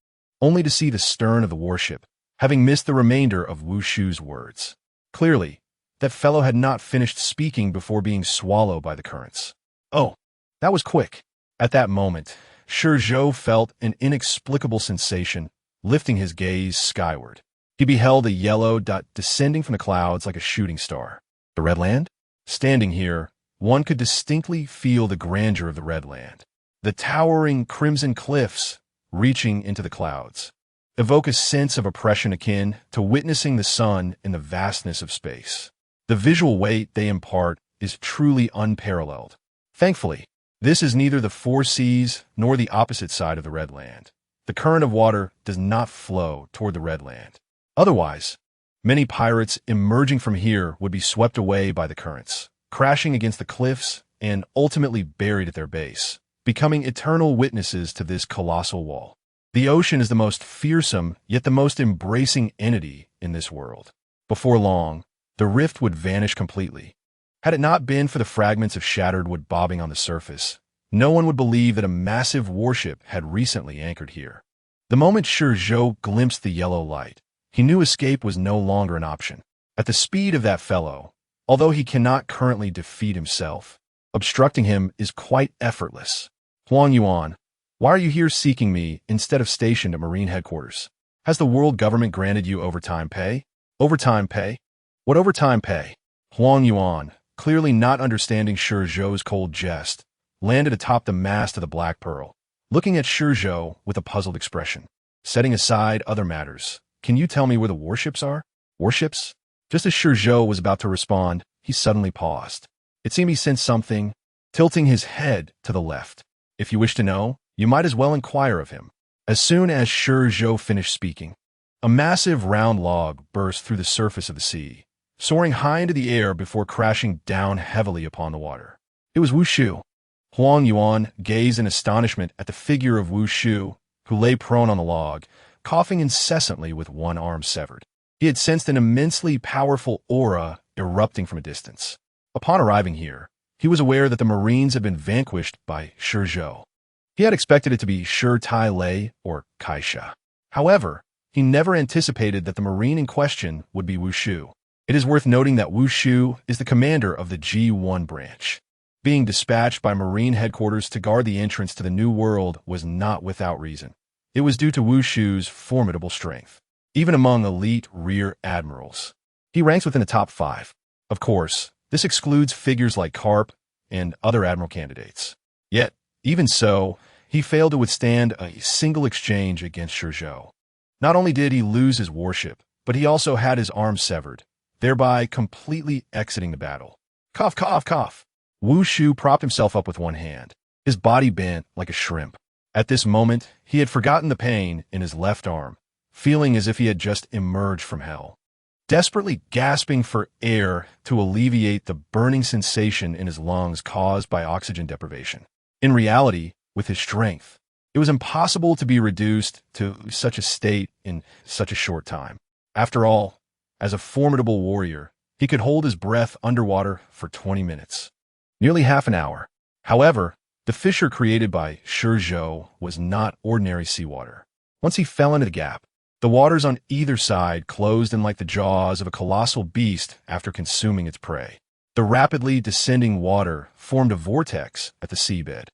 Speaker 1: only to see the stern of the warship, having missed the remainder of Wu Shu's words. Clearly, that fellow had not finished speaking before being swallowed by the currents. Oh, that was quick. At that moment, ShiZhou felt an inexplicable sensation, lifting his gaze skyward. He beheld a yellow dot descending from the clouds like a shooting star. The Red Land? Standing here, one could distinctly feel the grandeur of the Red Land. The towering crimson cliffs, reaching into the clouds, evoke a sense of oppression akin to witnessing the sun in the vastness of space. The visual weight they impart is truly unparalleled. Thankfully, this is neither the four seas nor the opposite side of the Red Land. The current of water does not flow toward the Red Land. Otherwise, many pirates emerging from here would be swept away by the currents, crashing against the cliffs and ultimately buried at their base, becoming eternal witnesses to this colossal wall. The ocean is the most fearsome yet the most embracing entity in this world. Before long, the rift would vanish completely. Had it not been for the fragments of shattered wood bobbing on the surface, no one would believe that a massive warship had recently anchored here. The moment ShiZhou glimpsed the yellow light, he knew escape was no longer an option. At the speed of that fellow, although he cannot currently defeat himself, obstructing him is quite effortless. Huang Yuan, why are you here seeking me instead of stationed at Marine headquarters? Has the world government granted you overtime pay? Overtime pay? What overtime pay? Huang Yuan, clearly not understanding ShiZhou's cold jest, landed atop the mast of the Black Pearl, looking at ShiZhou with a puzzled expression. Setting aside other matters, can you tell me where the warships are? Warships? Just as ShiZhou was about to respond, he suddenly paused. It seemed he sensed something, tilting his head to the left. If you wish to know, you might as well inquire of him. As soon as ShiZhou finished speaking, a massive round log burst through the surface of the sea, soaring high into the air before crashing down heavily upon the water. It was Wu Shu. Huang Yuan gazed in astonishment at the figure of Wu Shu, who lay prone on the log, coughing incessantly with one arm severed. He had sensed an immensely powerful aura erupting from a distance. Upon arriving here, he was aware that the Marines had been vanquished by ShiZhou. He had expected it to be Shi Tai Lei or Kaisha. However, he never anticipated that the Marine in question would be Wu Shu. It is worth noting that Wu Shu is the commander of the G1 branch. Being dispatched by Marine headquarters to guard the entrance to the New World was not without reason. It was due to Wu Shu's formidable strength, even among elite rear admirals. He ranks within the top 5. Of course, this excludes figures like Karp and other admiral candidates. Yet, even so, he failed to withstand a single exchange against ShiZhou. Not only did he lose his warship, but he also had his arm severed, thereby completely exiting the battle. Cough, cough, cough. Wu Shu propped himself up with one hand, his body bent like a shrimp. At this moment, he had forgotten the pain in his left arm, feeling as if he had just emerged from hell. Desperately gasping for air to alleviate the burning sensation in his lungs caused by oxygen deprivation. In reality, with his strength, it was impossible to be reduced to such a state in such a short time. After all, as a formidable warrior, he could hold his breath underwater for 20 minutes. Nearly half an hour. However, the fissure created by ShiZhou was not ordinary seawater. Once he fell into the gap, the waters on either side closed in like the jaws of a colossal beast after consuming its prey. The rapidly descending water formed a vortex at the seabed,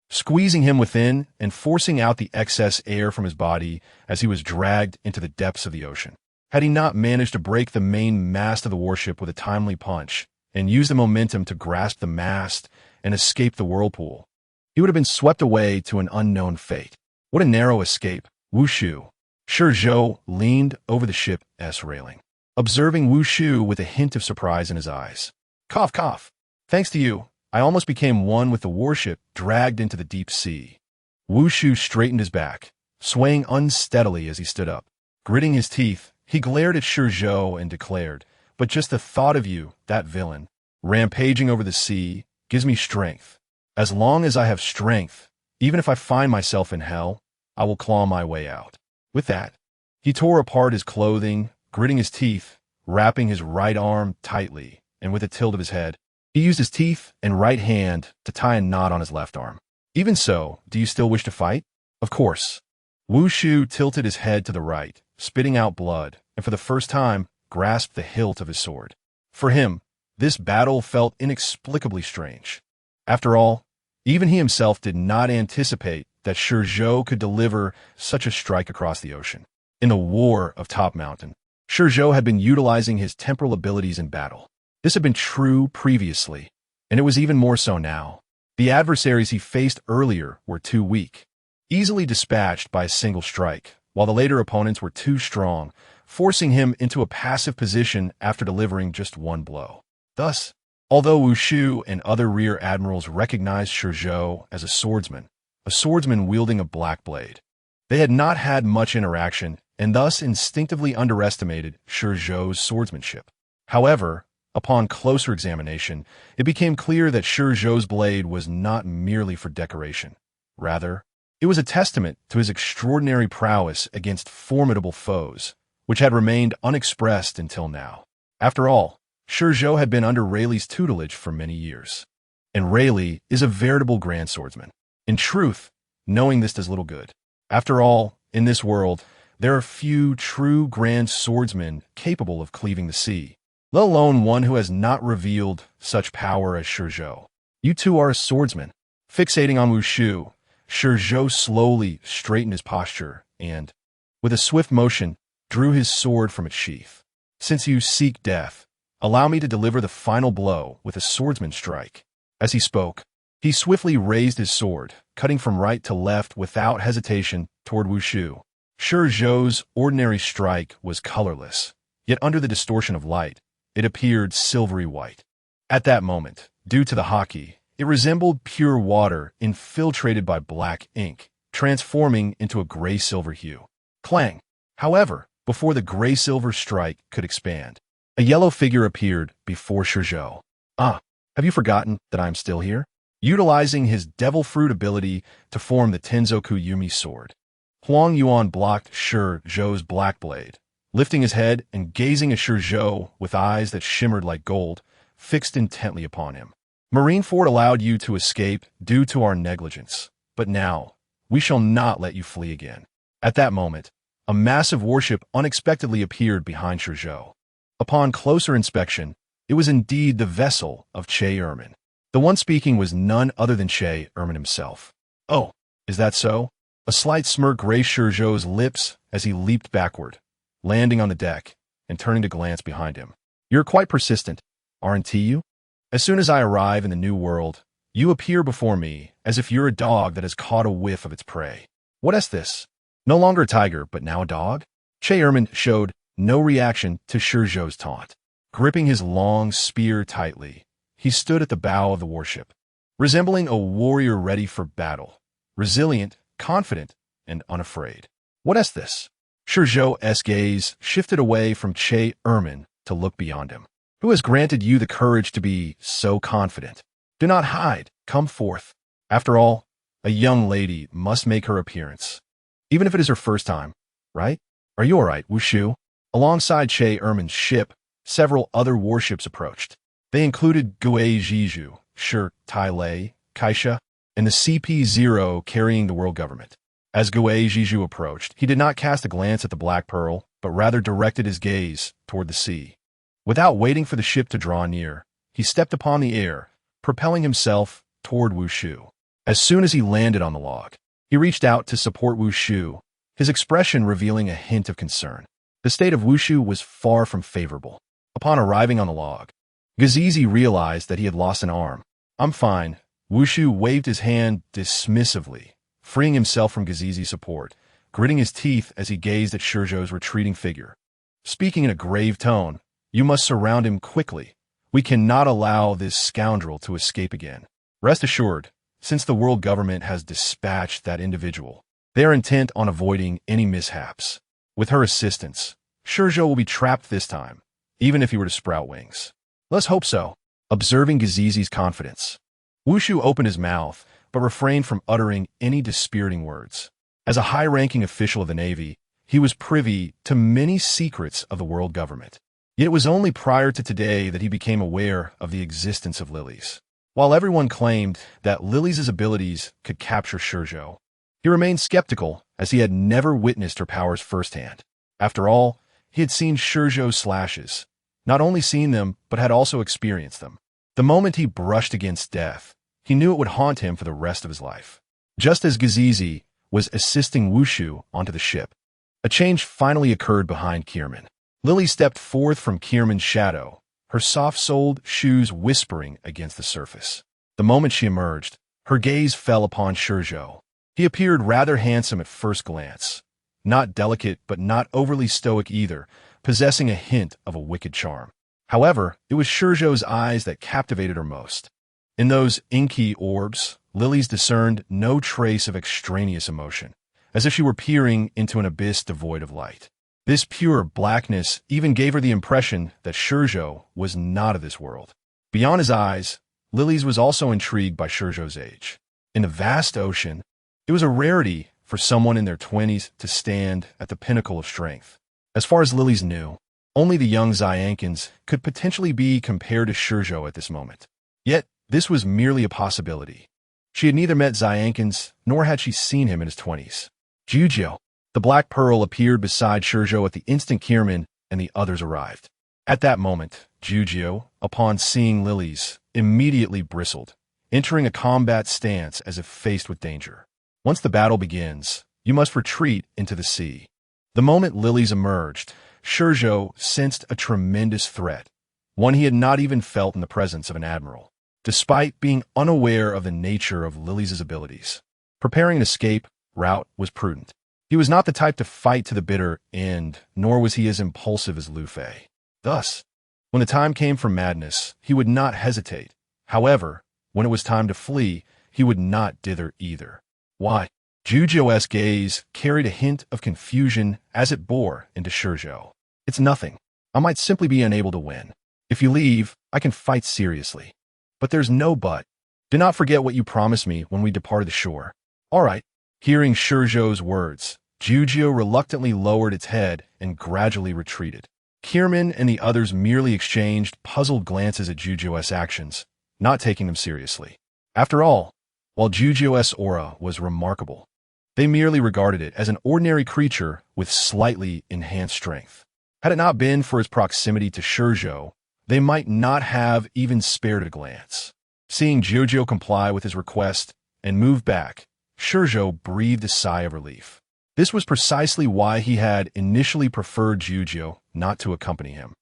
Speaker 1: squeezing him within and forcing out the excess air from his body as he was dragged into the depths of the ocean. Had he not managed to break the main mast of the warship with a timely punch and use the momentum to grasp the mast and escape the whirlpool, he would have been swept away to an unknown fate. What a narrow escape. Wu Shu. ShiZhou leaned over the ship's railing, observing Wu Shu with a hint of surprise in his eyes. Cough, cough. Thanks to you, I almost became one with the warship dragged into the deep sea. Wu Shu straightened his back, swaying unsteadily as he stood up. Gritting his teeth, he glared at ShiZhou and declared, "But just the thought of you, that villain, rampaging over the sea, gives me strength. As long as I have strength, even if I find myself in hell, I will claw my way out." With that, he tore apart his clothing, gritting his teeth, wrapping his right arm tightly, and with a tilt of his head, he used his teeth and right hand to tie a knot on his left arm. Even so, do you still wish to fight? Of course. Wu Shu tilted his head to the right, spitting out blood, and for the first time, grasped the hilt of his sword. For him, this battle felt inexplicably strange. After all, even he himself did not anticipate that ShiZhou could deliver such a strike across the ocean. In the War of Top Mountain, ShiZhou had been utilizing his temporal abilities in battle. This had been true previously, And it was even more so now. The adversaries he faced earlier were too weak, easily dispatched by a single strike, while the later opponents were too strong, forcing him into a passive position after delivering just one blow. Thus, although Wushu and other rear admirals recognized ShiZhou as a swordsman wielding a black blade, they had not had much interaction and thus instinctively underestimated ShiZhou's swordsmanship. However, upon closer examination, it became clear that ShiZhou's blade was not merely for decoration. Rather, it was a testament to his extraordinary prowess against formidable foes, which had remained unexpressed until now. After all, ShiZhou had been under Rayleigh's tutelage for many years, and Rayleigh is a veritable grand swordsman. In truth, knowing this does little good. After all, in this world, there are few true grand swordsmen capable of cleaving the sea, let alone one who has not revealed such power as ShiZhou. You too are a swordsman. Fixating on Wushu, ShiZhou slowly straightened his posture and, with a swift motion, drew his sword from its sheath. Since you seek death, allow me to deliver the final blow with a swordsman's strike. As he spoke, he swiftly raised his sword, cutting from right to left without hesitation toward Wushu. ShiZhou's ordinary strike was colorless, yet under the distortion of light, it appeared silvery white. At that moment, due to the hockey, it resembled pure water infiltrated by black ink, transforming into a gray-silver hue. Clang! However, before the gray-silver strike could expand, a yellow figure appeared before ShiZhou. Ah, have you forgotten that I am still here? Utilizing his devil fruit ability to form the Tenzoku Yumi sword, Huang Yuan blocked ShiZhou's black blade, lifting his head and gazing at ShiZhou with eyes that shimmered like gold, fixed intently upon him. Marineford allowed you to escape due to our negligence, but now, we shall not let you flee again. At that moment, a massive warship unexpectedly appeared behind ShiZhou. Upon closer inspection, it was indeed the vessel of Che Ermin. The one speaking was none other than Che Ermin himself. Oh, is that so? A slight smirk graced ShiZhou's lips as he leaped backward, landing on the deck and turning to glance behind him. You're quite persistent, aren't you? As soon as I arrive in the new world, you appear before me as if you're a dog that has caught a whiff of its prey. What is this? No longer a tiger, but now a dog? Che Ermin showed no reaction to ShiZhou's taunt. Gripping his long spear tightly, he stood at the bow of the warship, resembling a warrior ready for battle, resilient, confident, and unafraid. What is this? ShiZhou's gaze shifted away from Che Ermin to look beyond him. Who has granted you the courage to be so confident? Do not hide. Come forth. After all, a young lady must make her appearance, even if it is her first time, right? Are you all right, Wushu? Alongside Che Ermin's ship, several other warships approached. They included ShiZhou, Tai Lei, Kaisha, and the CP-0 carrying the world government. As ShiZhou approached, he did not cast a glance at the Black Pearl, but rather directed his gaze toward the sea. Without waiting for the ship to draw near, he stepped upon the air, propelling himself toward Wushu. As soon as he landed on the log, he reached out to support Wushu, his expression revealing a hint of concern. The state of Wushu was far from favorable. Upon arriving on the log, Gazizi realized that he had lost an arm. I'm fine. Wushu waved his hand dismissively, freeing himself from Gazizi's support, gritting his teeth as he gazed at ShiZhou's retreating figure. Speaking in a grave tone, you must surround him quickly. We cannot allow this scoundrel to escape again. Rest assured, since the world government has dispatched that individual, they are intent on avoiding any mishaps. With her assistance, ShiZhou will be trapped this time, even if he were to sprout wings. Let's hope so. Observing Gazizi's confidence, Wushu opened his mouth, but refrained from uttering any dispiriting words. As a high-ranking official of the Navy, he was privy to many secrets of the world government. Yet it was only prior to today that he became aware of the existence of lilies. While everyone claimed that Lily's abilities could capture ShiZhou, he remained skeptical as he had never witnessed her powers firsthand. After all, he had seen ShiZhou's slashes, not only seen them, but had also experienced them. The moment he brushed against death, he knew it would haunt him for the rest of his life. Just as Gazizi was assisting Wushu onto the ship, a change finally occurred behind Kierman. Lily stepped forth from Kierman's shadow, her her soft-soled shoes whispering against the surface. The moment she emerged, her gaze fell upon ShiZhou. He appeared rather handsome at first glance, not delicate but not overly stoic either, possessing a hint of a wicked charm. However, it was ShiZhou's eyes that captivated her most. In those inky orbs, Lily's discerned no trace of extraneous emotion, as if she were peering into an abyss devoid of light. This pure blackness even gave her the impression that ShiZhou was not of this world. Beyond his eyes, Lily's was also intrigued by ShiZhou's age. In the vast ocean, it was a rarity for someone in their 20s to stand at the pinnacle of strength. As far as Lily's knew, only the young Xiankans could potentially be compared to ShiZhou at this moment. Yet, this was merely a possibility. She had neither met Xiankans, nor had she seen him in his 20s. ShiZhou, the Black Pearl, appeared beside ShiZhou at the instant Kierman and the others arrived. At that moment, ShiZhou, upon seeing Lily's, immediately bristled, entering a combat stance as if faced with danger. Once the battle begins, you must retreat into the sea. The moment Lily's emerged, ShiZhou sensed a tremendous threat, one he had not even felt in the presence of an admiral. Despite being unaware of the nature of Lily's abilities, preparing an escape route was prudent. He was not the type to fight to the bitter end, nor was he as impulsive as Lu Fei. Thus, when the time came for madness, he would not hesitate. However, when it was time to flee, he would not dither either. Why? ShiZhou's gaze carried a hint of confusion as it bore into ShiZhou. It's nothing. I might simply be unable to win. If you leave, I can fight seriously. But there's no but. Do not forget what you promised me when we departed the shore. All right. Hearing ShiZhou's words, ShiZhou reluctantly lowered its head and gradually retreated. Kierman and the others merely exchanged puzzled glances at ShiZhou's actions, not taking them seriously. After all, while ShiZhou's aura was remarkable, they merely regarded it as an ordinary creature with slightly enhanced strength. Had it not been for his proximity to ShiZhou, they might not have even spared a glance. Seeing ShiZhou comply with his request and move back, ShiZhou breathed a sigh of relief. This was precisely why he had initially preferred ShiZhou not to accompany him.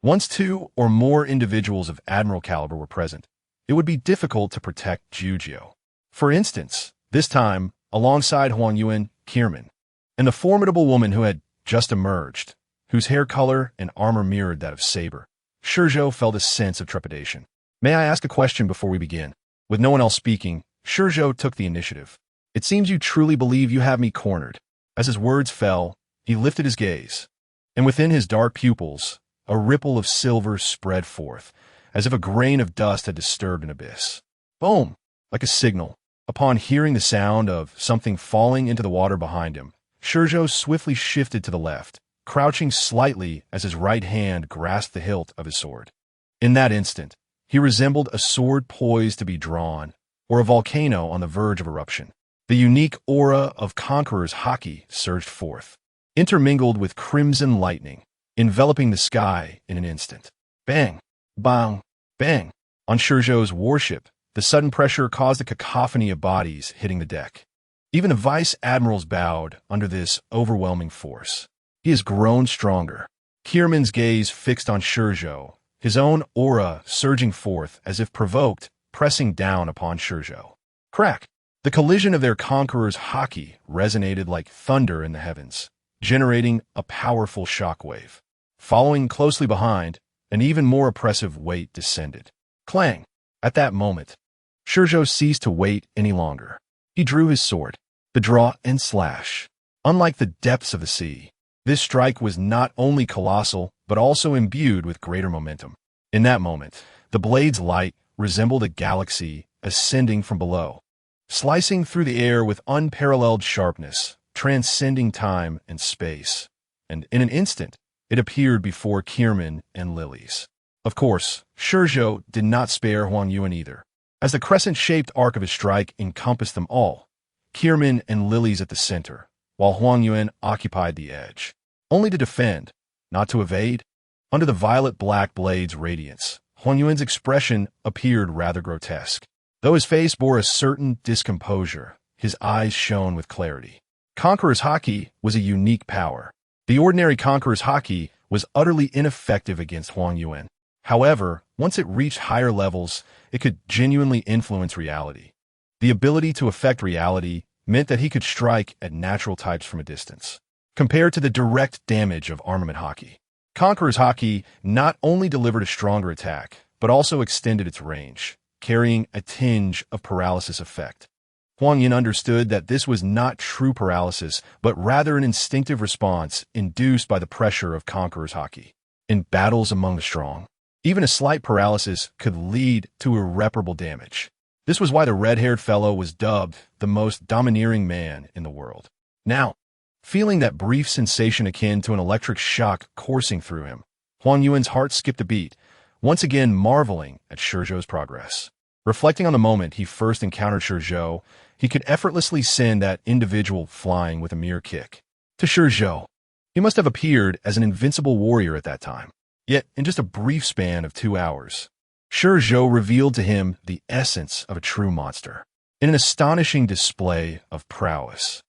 Speaker 1: Once two or more individuals of admiral caliber were present, it would be difficult to protect ShiZhou. For instance, this time, alongside Huang Yuan, Kierman, and the formidable woman who had just emerged, whose hair color and armor mirrored that of Saber, ShiZhou felt a sense of trepidation. May I ask a question before we begin? With no one else speaking, ShiZhou took the initiative. It seems you truly believe you have me cornered. As his words fell, he lifted his gaze, and within his dark pupils, a ripple of silver spread forth, as if a grain of dust had disturbed an abyss. Boom! Like a signal. Upon hearing the sound of something falling into the water behind him, ShiZhou swiftly shifted to the left, crouching slightly as his right hand grasped the hilt of his sword. In that instant, he resembled a sword poised to be drawn, or a volcano on the verge of eruption. The unique aura of Conqueror's Haki surged forth, intermingled with crimson lightning, enveloping the sky in an instant. Bang! Bang! Bang! On ShiZhou's warship, the sudden pressure caused a cacophony of bodies hitting the deck. Even the vice admirals bowed under this overwhelming force. He has grown stronger. Kierman's gaze fixed on ShiZhou, his own aura surging forth as if provoked, pressing down upon ShiZhou. Crack! The collision of their conqueror's Haki resonated like thunder in the heavens, generating a powerful shockwave. Following closely behind, an even more oppressive weight descended. Clang! At that moment, ShiZhou ceased to wait any longer. He drew his sword. The draw and slash. Unlike the depths of the sea, this strike was not only colossal, but also imbued with greater momentum. In that moment, the blade's light resembled a galaxy ascending from below, slicing through the air with unparalleled sharpness, transcending time and space. And in an instant, it appeared before Kierman and Lily's. Of course, ShiZhou did not spare Huang Yuan either. As the crescent-shaped arc of his strike encompassed them all, Kierman and Lily's at the center, while Huang Yuan occupied the edge. Only to defend, not to evade. Under the violet-black blade's radiance, Huang Yuan's expression appeared rather grotesque. Though his face bore a certain discomposure, his eyes shone with clarity. Conqueror's Haki was a unique power. The ordinary Conqueror's Haki was utterly ineffective against Huang Yuan. However, once it reached higher levels, it could genuinely influence reality. The ability to affect reality meant that he could strike at natural types from a distance, compared to the direct damage of armament haki. Conqueror's haki not only delivered a stronger attack, but also extended its range, carrying a tinge of paralysis effect. Huang Yin understood that this was not true paralysis, but rather an instinctive response induced by the pressure of Conqueror's haki. In battles among the strong, even a slight paralysis could lead to irreparable damage. This was why the red-haired fellow was dubbed the most domineering man in the world. Now, feeling that brief sensation akin to an electric shock coursing through him, Huang Yuan's heart skipped a beat, once again marveling at ShiZhou's progress. Reflecting on the moment he first encountered ShiZhou, he could effortlessly send that individual flying with a mere kick. To ShiZhou, he must have appeared as an invincible warrior at that time. Yet, in just a brief span of 2 hours, ShiZhou revealed to him the essence of a true monster. In an astonishing display of prowess,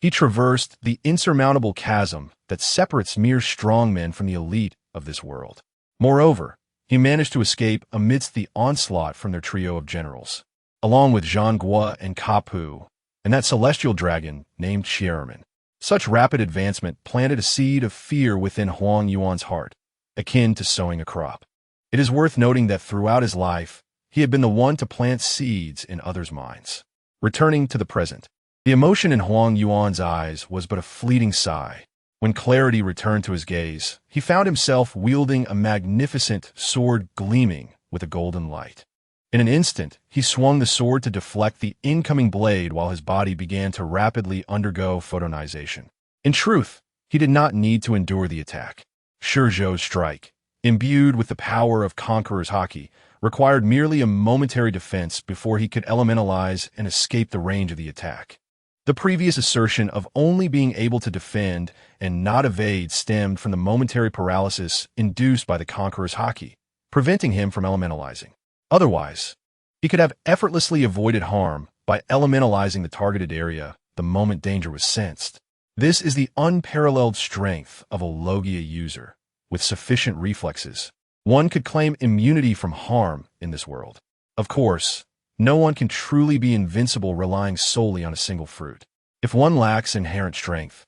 Speaker 1: he traversed the insurmountable chasm that separates mere strongmen from the elite of this world. Moreover, he managed to escape amidst the onslaught from their trio of generals, along with Zhang Guo and Kapu, and that celestial dragon named Xiaomin. Such rapid advancement planted a seed of fear within Huang Yuan's heart, akin to sowing a crop. It is worth noting that throughout his life, he had been the one to plant seeds in others' minds. Returning to the present, the emotion in Huang Yuan's eyes was but a fleeting sigh. When clarity returned to his gaze, he found himself wielding a magnificent sword gleaming with a golden light. In an instant, he swung the sword to deflect the incoming blade while his body began to rapidly undergo photonization. In truth, he did not need to endure the attack. ShiZhou's strike, imbued with the power of Conqueror's haki, required merely a momentary defense before he could elementalize and escape the range of the attack. The previous assertion of only being able to defend and not evade stemmed from the momentary paralysis induced by the Conqueror's haki, preventing him from elementalizing. Otherwise, he could have effortlessly avoided harm by elementalizing the targeted area the moment danger was sensed. This is the unparalleled strength of a Logia user. With sufficient reflexes, one could claim immunity from harm in this world. Of course, no one can truly be invincible relying solely on a single fruit. If one lacks inherent strength,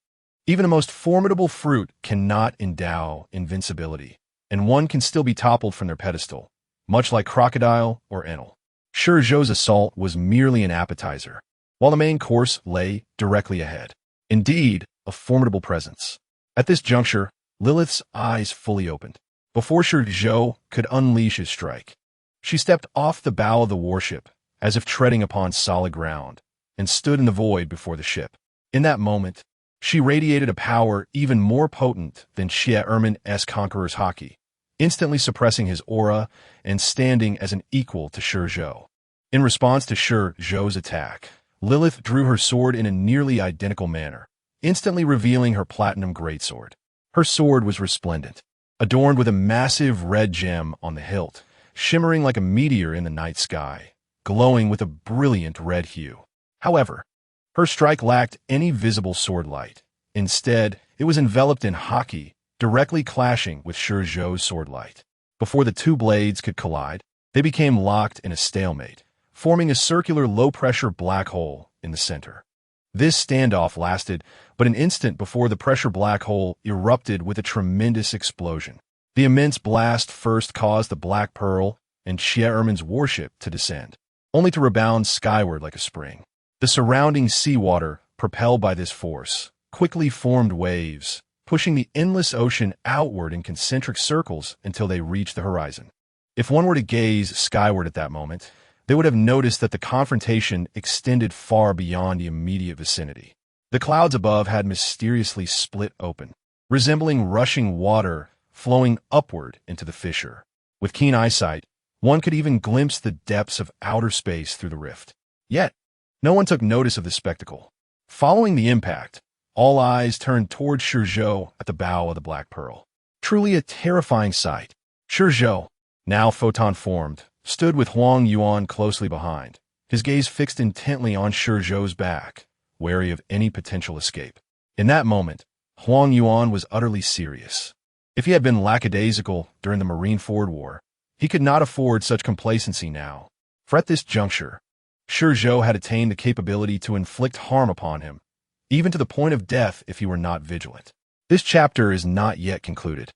Speaker 1: even the most formidable fruit cannot endow invincibility, and one can still be toppled from their pedestal, much like Crocodile or Enel. ShiZhou's assault was merely an appetizer, while the main course lay directly ahead. Indeed, a formidable presence. At this juncture, Lilith's eyes fully opened. Before ShiZhou could unleash his strike, she stepped off the bow of the warship, as if treading upon solid ground, and stood in the void before the ship. In that moment, she radiated a power even more potent than Xiaomin's Conqueror's haki, instantly suppressing his aura and standing as an equal to ShiZhou. In response to ShiZhou's attack, Lilith drew her sword in a nearly identical manner, instantly revealing her platinum greatsword. Her sword was resplendent, adorned with a massive red gem on the hilt, shimmering like a meteor in the night sky, glowing with a brilliant red hue. However, her strike lacked any visible sword light. Instead, it was enveloped in haki, directly clashing with ShiZhou's sword light. Before the two blades could collide, they became locked in a stalemate, forming a circular low-pressure black hole in the center. This standoff lasted but an instant before the pressure black hole erupted with a tremendous explosion. The immense blast first caused the Black Pearl and Xiaomin's warship to descend, only to rebound skyward like a spring. The surrounding seawater, propelled by this force, quickly formed waves, pushing the endless ocean outward in concentric circles until they reached the horizon. If one were to gaze skyward at that moment, they would have noticed that the confrontation extended far beyond the immediate vicinity. The clouds above had mysteriously split open, resembling rushing water flowing upward into the fissure. With keen eyesight, one could even glimpse the depths of outer space through the rift. Yet, no one took notice of this spectacle. Following the impact, all eyes turned toward ShiZhou at the bow of the Black Pearl. Truly a terrifying sight. ShiZhou, now photon-formed, stood with Huang Yuan closely behind, his gaze fixed intently on ShiZhou's back, wary of any potential escape. In that moment, Huang Yuan was utterly serious. If he had been lackadaisical during the Marineford War, He could not afford such complacency now, for at this juncture, ShiZhou had attained the capability to inflict harm upon him, even to the point of death if he were not vigilant. This chapter is not yet concluded.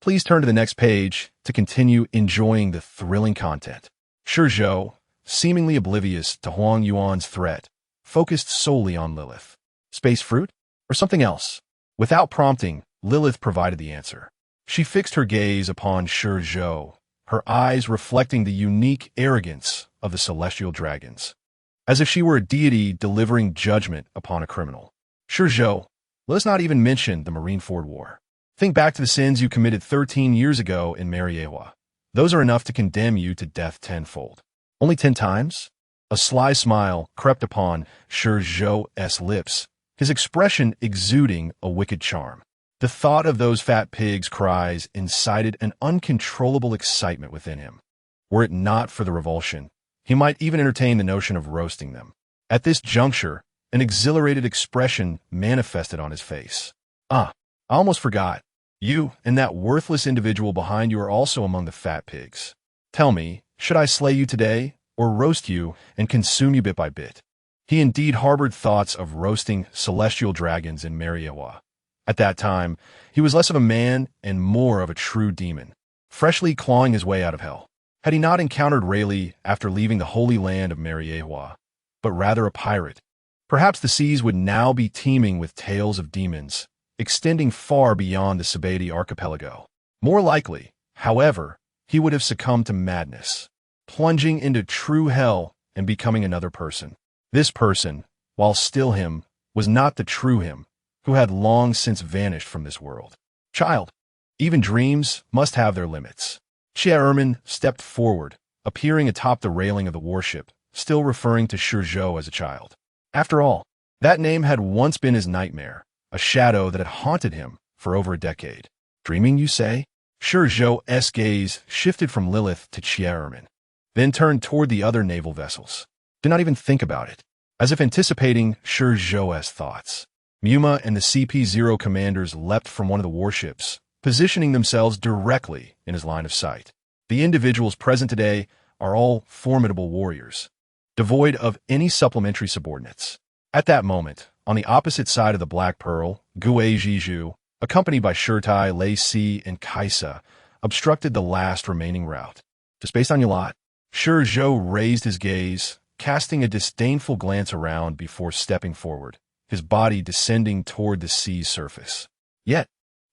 Speaker 1: Please turn to the next page to continue enjoying the thrilling content. ShiZhou, seemingly oblivious to Huang Yuan's threat, focused solely on Lilith. Space fruit? Or something else? Without prompting, Lilith provided the answer. She fixed her gaze upon ShiZhou, her eyes reflecting the unique arrogance of the celestial dragons, as if she were a deity delivering judgment upon a criminal. ShiZhou, let us not even mention the Marineford War. Think back to the sins you committed 13 years ago in Mariewa. Those are enough to condemn you to death tenfold. Only 10 times? A sly smile crept upon ShiZhou's lips, his expression exuding a wicked charm. The thought of those fat pigs' cries incited an uncontrollable excitement within him. Were it not for the revulsion, he might even entertain the notion of roasting them. At this juncture, an exhilarated expression manifested on his face. I almost forgot. You and that worthless individual behind you are also among the fat pigs. Tell me, should I slay you today, or roast you and consume you bit by bit? He indeed harbored thoughts of roasting celestial dragons in Mariewa. At that time, he was less of a man and more of a true demon, freshly clawing his way out of hell. Had he not encountered Rayleigh after leaving the holy land of Mariewa, but rather a pirate, perhaps the seas would now be teeming with tales of demons, extending far beyond the Sabati archipelago. More likely, however, he would have succumbed to madness, plunging into true hell and becoming another person. This person, while still him, was not the true him, who had long since vanished from this world. Child, even dreams must have their limits. Chia stepped forward, appearing atop the railing of the warship, still referring to ShiZhou as a child. After all, that name had once been his nightmare, a shadow that had haunted him for over a decade. Dreaming, you say? ShiZhou's gaze shifted from Lilith to Chia, then turned toward the other naval vessels. Did not even think about it, as if anticipating ShiZhou's thoughts. Muma and the CP-0 commanders leapt from one of the warships, positioning themselves directly in his line of sight. The individuals present today are all formidable warriors, devoid of any supplementary subordinates. At that moment, on the opposite side of the Black Pearl, ShiZhou, accompanied by Shirtai, Lei Si, and Kaisa, obstructed the last remaining route. Just based on your lot, ShiZhou raised his gaze, casting a disdainful glance around before stepping forward, his body descending toward the sea's surface. Yet,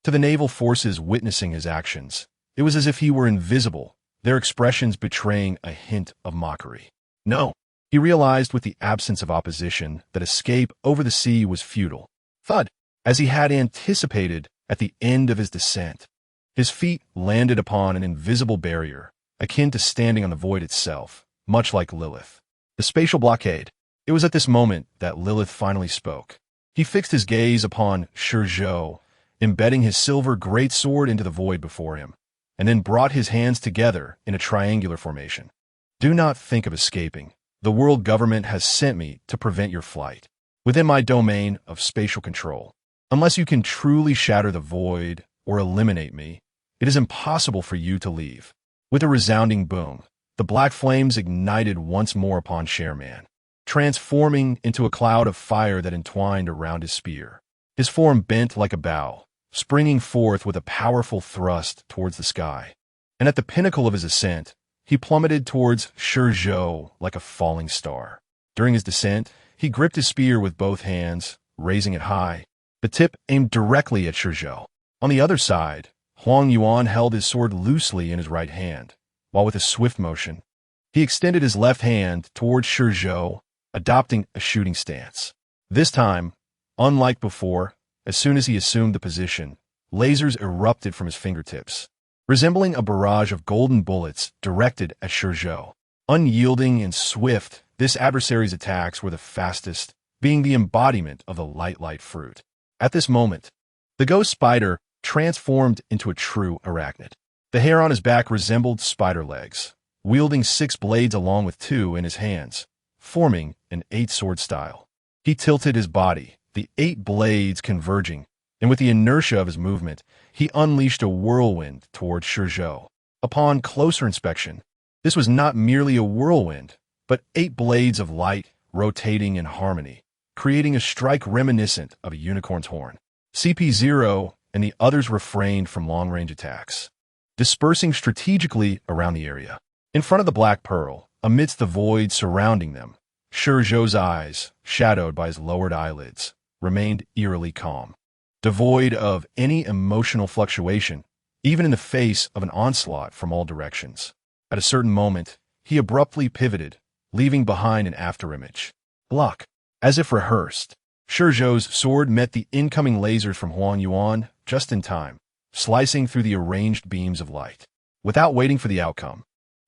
Speaker 1: to the naval forces witnessing his actions, it was as if he were invisible, their expressions betraying a hint of mockery. No, he realized with the absence of opposition that escape over the sea was futile. Thud, as he had anticipated at the end of his descent, his feet landed upon an invisible barrier, akin to standing on the void itself, much like Lilith. The spatial blockade. It was at this moment that Lilith finally spoke. He fixed his gaze upon ShiZhou, embedding his silver greatsword into the void before him, and then brought his hands together in a triangular formation. Do not think of escaping. The world government has sent me to prevent your flight, within my domain of spatial control. Unless you can truly shatter the void or eliminate me, it is impossible for you to leave. With a resounding boom, the black flames ignited once more upon Sherman, transforming into a cloud of fire that entwined around his spear. His form bent like a bow, springing forth with a powerful thrust towards the sky. And at the pinnacle of his ascent, he plummeted towards ShiZhou like a falling star. During his descent, he gripped his spear with both hands, raising it high. The tip aimed directly at ShiZhou. On the other side, Huang Yuan held his sword loosely in his right hand, while with a swift motion, he extended his left hand towards ShiZhou, adopting a shooting stance. This time, unlike before, as soon as he assumed the position, lasers erupted from his fingertips, resembling a barrage of golden bullets directed at ShiZhou. Unyielding and swift, this adversary's attacks were the fastest, being the embodiment of the light fruit. At this moment, the ghost spider transformed into a true arachnid. The hair on his back resembled spider legs, wielding 6 blades along with 2 in his hands, forming an 8-sword style. He tilted his body, the 8 blades converging, and with the inertia of his movement, he unleashed a whirlwind toward ShiZhou. Upon closer inspection, this was not merely a whirlwind, but 8 blades of light rotating in harmony, creating a strike reminiscent of a unicorn's horn. CP0 and the others refrained from long-range attacks, dispersing strategically around the area. In front of the Black Pearl, amidst the void surrounding them, ShiZhou's eyes, shadowed by his lowered eyelids, remained eerily calm, devoid of any emotional fluctuation, even in the face of an onslaught from all directions. At a certain moment, he abruptly pivoted, leaving behind an afterimage. Block. As if rehearsed, ShiZhou's sword met the incoming lasers from Huang Yuan just in time, slicing through the arranged beams of light. Without waiting for the outcome,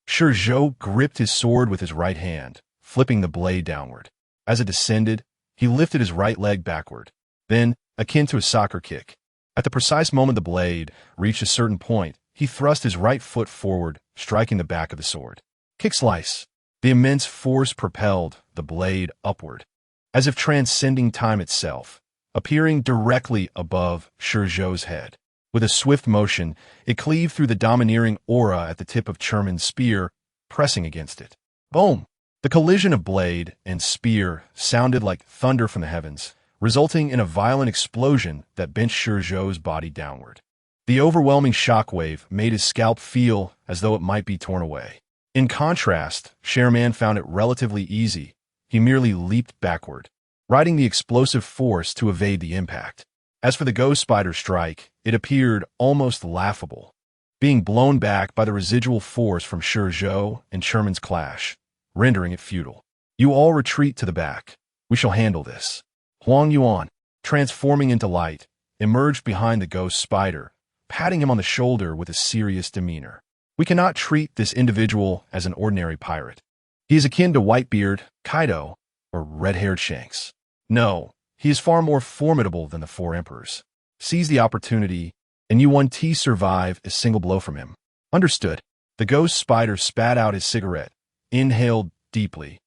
Speaker 1: ShiZhou gripped his sword with his right hand, flipping the blade downward. As it descended, he lifted his right leg backward. Then, akin to a soccer kick, at the precise moment the blade reached a certain point, he thrust his right foot forward, striking the back of the sword. Kick slice. The immense force propelled the blade upward, as if transcending time itself, appearing directly above ShiZhou's head. With a swift motion, it cleaved through the domineering aura at the tip of Sherman's spear, pressing against it. Boom! The collision of blade and spear sounded like thunder from the heavens, resulting in a violent explosion that bent ShiZhou's body downward. The overwhelming shockwave made his scalp feel as though it might be torn away. In contrast, Sherman found it relatively easy. He merely leaped backward, riding the explosive force to evade the impact. As for the Ghost Spider strike, it appeared almost laughable, being blown back by the residual force from ShiZhou and Sherman's clash, rendering it futile. You all retreat to the back. We shall handle this. Huang Yuan, transforming into light, emerged behind the Ghost Spider, patting him on the shoulder with a serious demeanor. We cannot treat this individual as an ordinary pirate. He is akin to Whitebeard, Kaido, or red-haired Shanks. No, he is far more formidable than the 4 emperors. Seize the opportunity, and Yuan-Ti survive a single blow from him. Understood. The Ghost Spider spat out his cigarette, inhaled deeply,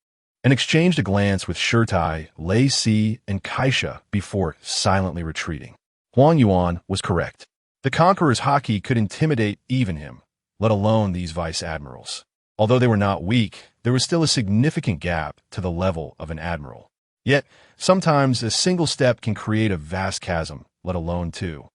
Speaker 1: and exchanged a glance with Shirtai, Lei Si, and Kaisha before silently retreating. Huang Yuan was correct. The Conqueror's haki could intimidate even him, let alone these vice-admirals. Although they were not weak, there was still a significant gap to the level of an admiral. Yet, sometimes a single step can create a vast chasm, let alone 2.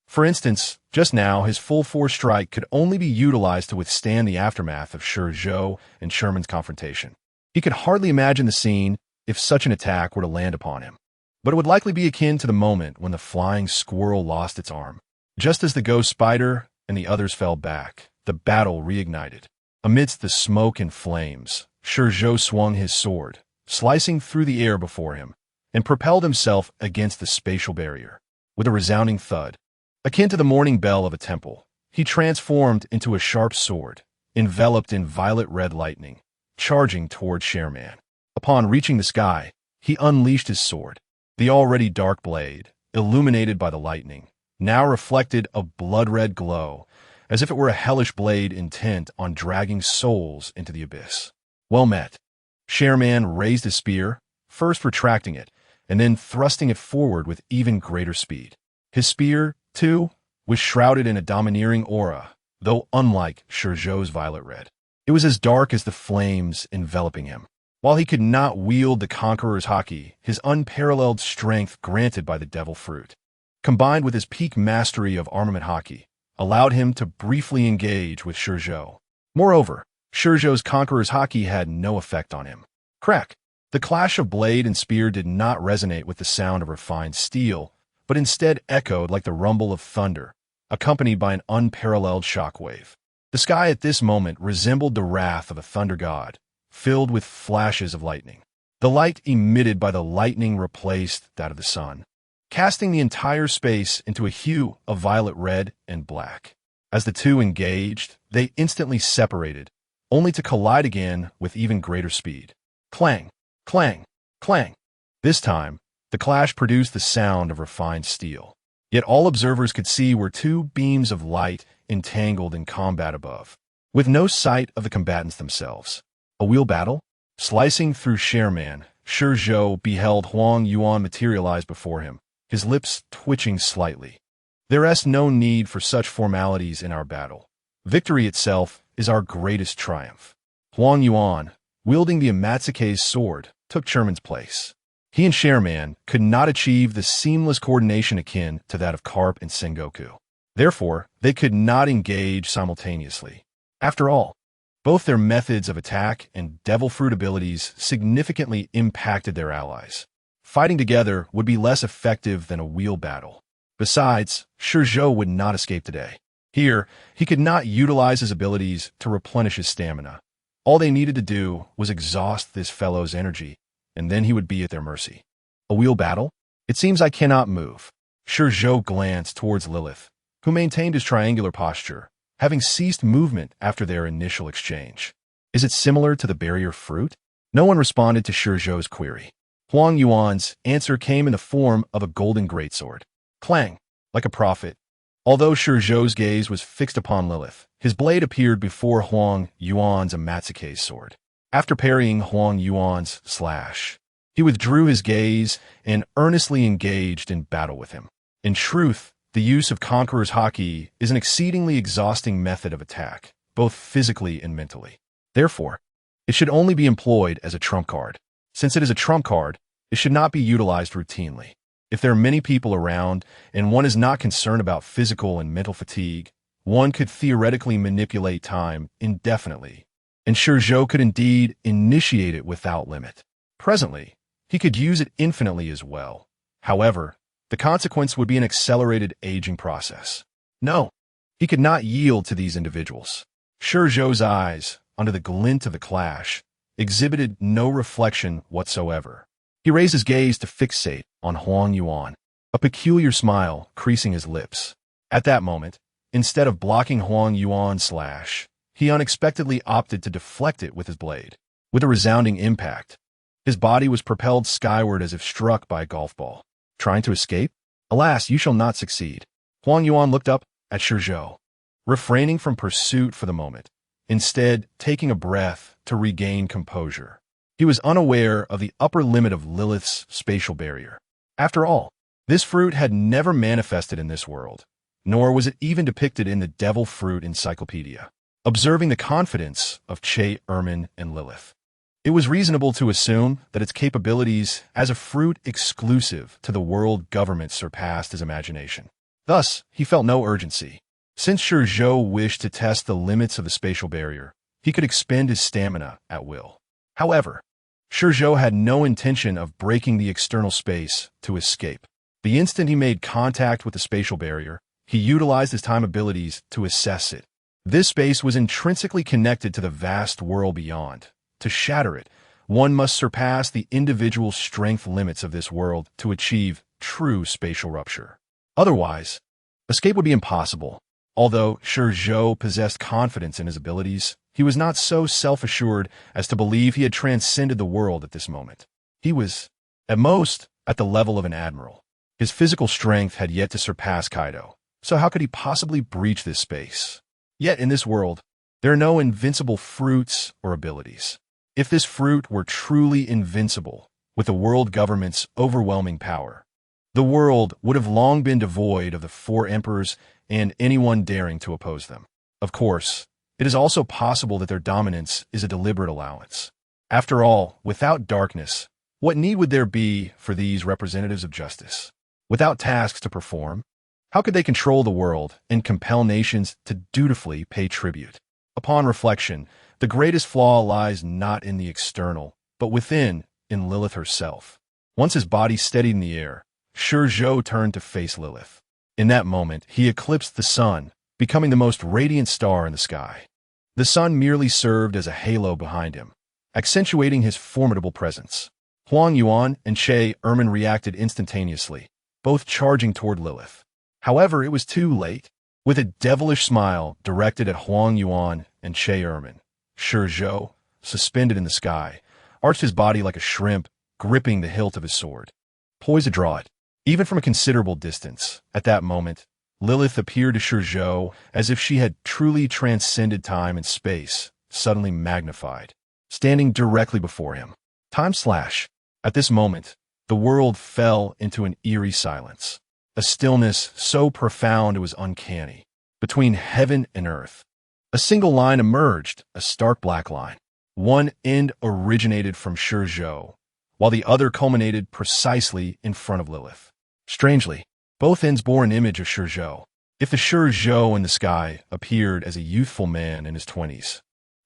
Speaker 1: For instance, just now his full-force strike could only be utilized to withstand the aftermath of ShiZhou and Sherman's confrontation. He could hardly imagine the scene if such an attack were to land upon him. But it would likely be akin to the moment when the flying squirrel lost its arm. Just as the Ghost Spider and the others fell back, the battle reignited. Amidst the smoke and flames, ShiZhou swung his sword, slicing through the air before him, and propelled himself against the spatial barrier. With a resounding thud, akin to the morning bell of a temple, he transformed into a sharp sword, enveloped in violet-red lightning, charging toward Sherman. Upon reaching the sky, he unleashed his sword. The already dark blade, illuminated by the lightning, now reflected a blood-red glow, as if it were a hellish blade intent on dragging souls into the abyss. Well met. Sherman raised his spear, first retracting it, and then thrusting it forward with even greater speed. His spear, too, was shrouded in a domineering aura, though unlike ShiZhou's violet red. It was as dark as the flames enveloping him. While he could not wield the Conqueror's haki, his unparalleled strength granted by the Devil Fruit, combined with his peak mastery of armament haki, allowed him to briefly engage with ShiZhou. Moreover, ShiZhou's Conqueror's haki had no effect on him. Crack! The clash of blade and spear did not resonate with the sound of refined steel, but instead echoed like the rumble of thunder, accompanied by an unparalleled shockwave. The sky at this moment resembled the wrath of a thunder god, filled with flashes of lightning. The light emitted by the lightning replaced that of the sun, casting the entire space into a hue of violet red and black. As the two engaged, they instantly separated, only to collide again with even greater speed. Clang, clang, clang. This time, the clash produced the sound of refined steel. Yet all observers could see were 2 beams of light entangled in combat above, with no sight of the combatants themselves. A wheel battle? Slicing through Sherman, ShiZhou beheld Huang Yuan materialize before him, his lips twitching slightly. There is no need for such formalities in our battle. Victory itself is our greatest triumph. Huang Yuan, wielding the Amatsuke's sword, took Sherman's place. He and Shareman could not achieve the seamless coordination akin to that of Carp and Sengoku. Therefore, they could not engage simultaneously. After all, both their methods of attack and devil fruit abilities significantly impacted their allies. Fighting together would be less effective than a wheel battle. Besides, ShiZhou would not escape today. Here, he could not utilize his abilities to replenish his stamina. All they needed to do was exhaust this fellow's energy, and then he would be at their mercy. A wheel battle? It seems I cannot move. ShiZhou glanced towards Lilith, who maintained his triangular posture, having ceased movement after their initial exchange. Is it similar to the barrier fruit? No one responded to ShiZhou's query. Huang Yuan's answer came in the form of a golden greatsword. Clang, like a prophet. Although ShiZhou's gaze was fixed upon Lilith, his blade appeared before Huang Yuan's Amatsuke's sword. After parrying Huang Yuan's slash, he withdrew his gaze and earnestly engaged in battle with him. In truth, the use of Conqueror's Haki is an exceedingly exhausting method of attack, both physically and mentally. Therefore, it should only be employed as a trump card. Since it is a trump card, it should not be utilized routinely. If there are many people around and one is not concerned about physical and mental fatigue, one could theoretically manipulate time indefinitely, and ShiZhou could indeed initiate it without limit. Presently, he could use it infinitely as well. However, the consequence would be an accelerated aging process. No, he could not yield to these individuals. ShiZhou's eyes, under the glint of the clash, exhibited no reflection whatsoever. He raised his gaze to fixate on Huang Yuan, a peculiar smile creasing his lips. At that moment, instead of blocking Huang Yuan's slash, he unexpectedly opted to deflect it with his blade. With a resounding impact, his body was propelled skyward as if struck by a golf ball. Trying to escape? Alas, you shall not succeed. Huang Yuan looked up at ShiZhou, refraining from pursuit for the moment, instead taking a breath to regain composure. He was unaware of the upper limit of Lilith's spatial barrier. After all, this fruit had never manifested in this world, nor was it even depicted in the Devil Fruit Encyclopedia. Observing the confidence of Che, Ermin, and Lilith, it was reasonable to assume that its capabilities as a fruit exclusive to the world government surpassed his imagination. Thus, he felt no urgency. Since ShiZhou wished to test the limits of the spatial barrier, he could expend his stamina at will. However, ShiZhou had no intention of breaking the external space to escape. The instant he made contact with the spatial barrier, he utilized his time abilities to assess it. This space was intrinsically connected to the vast world beyond. To shatter it, one must surpass the individual strength limits of this world to achieve true spatial rupture. Otherwise, escape would be impossible. Although ShiZhou possessed confidence in his abilities, he was not so self-assured as to believe he had transcended the world at this moment. He was, at most, at the level of an admiral. His physical strength had yet to surpass Kaido, so how could he possibly breach this space? Yet in this world, there are no invincible fruits or abilities. If this fruit were truly invincible, with the world government's overwhelming power, the world would have long been devoid of the four emperors and anyone daring to oppose them. Of course, it is also possible that their dominance is a deliberate allowance. After all, without darkness, what need would there be for these representatives of justice? Without tasks to perform, how could they control the world and compel nations to dutifully pay tribute? Upon reflection, the greatest flaw lies not in the external, but within, in Lilith herself. Once his body steadied in the air, ShiZhou turned to face Lilith. In that moment, he eclipsed the sun, becoming the most radiant star in the sky. The sun merely served as a halo behind him, accentuating his formidable presence. Huang Yuan and Che Ermin reacted instantaneously, both charging toward Lilith. However, it was too late. With a devilish smile directed at Huang Yuan and Che Ermin, ShiZhou, suspended in the sky, arched his body like a shrimp, gripping the hilt of his sword, poised to draw it. Even from a considerable distance, at that moment, Lilith appeared to ShiZhou as if she had truly transcended time and space, suddenly magnified, standing directly before him. Time slash. At this moment, the world fell into an eerie silence, a stillness so profound it was uncanny. Between heaven and earth, A single line emerged, a stark black line. One end originated from ShiZhou, while the other culminated precisely in front of Lilith. Strangely, both ends bore an image of ShiZhou. If the ShiZhou in the sky appeared as a youthful man in his 20s,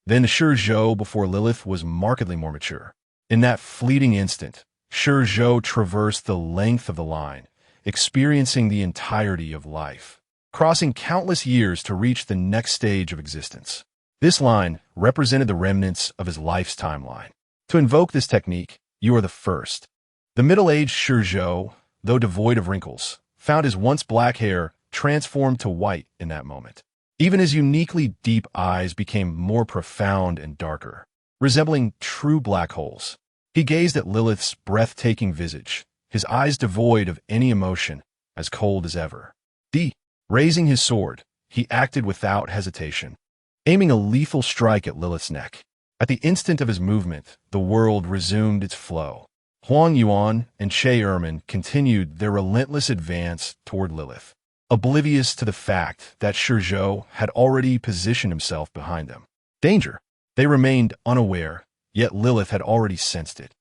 Speaker 1: then the ShiZhou before Lilith was markedly more mature. In that fleeting instant, ShiZhou traversed the length of the line, experiencing the entirety of life, crossing countless years to reach the next stage of existence. This line represented the remnants of his life's timeline. To invoke this technique, you are the first. The middle-aged ShiZhou, though devoid of wrinkles, found his once black hair transformed to white in that moment. Even his uniquely deep eyes became more profound and darker, resembling true black holes. He gazed at Lilith's breathtaking visage, his eyes devoid of any emotion, as cold as ever. Raising his sword, he acted without hesitation, aiming a lethal strike at Lilith's neck. At the instant of his movement, the world resumed its flow. Huang Yuan and Che Ermin continued their relentless advance toward Lilith, oblivious to the fact that ShiZhou had already positioned himself behind them. Danger! They remained unaware, yet Lilith had already sensed it.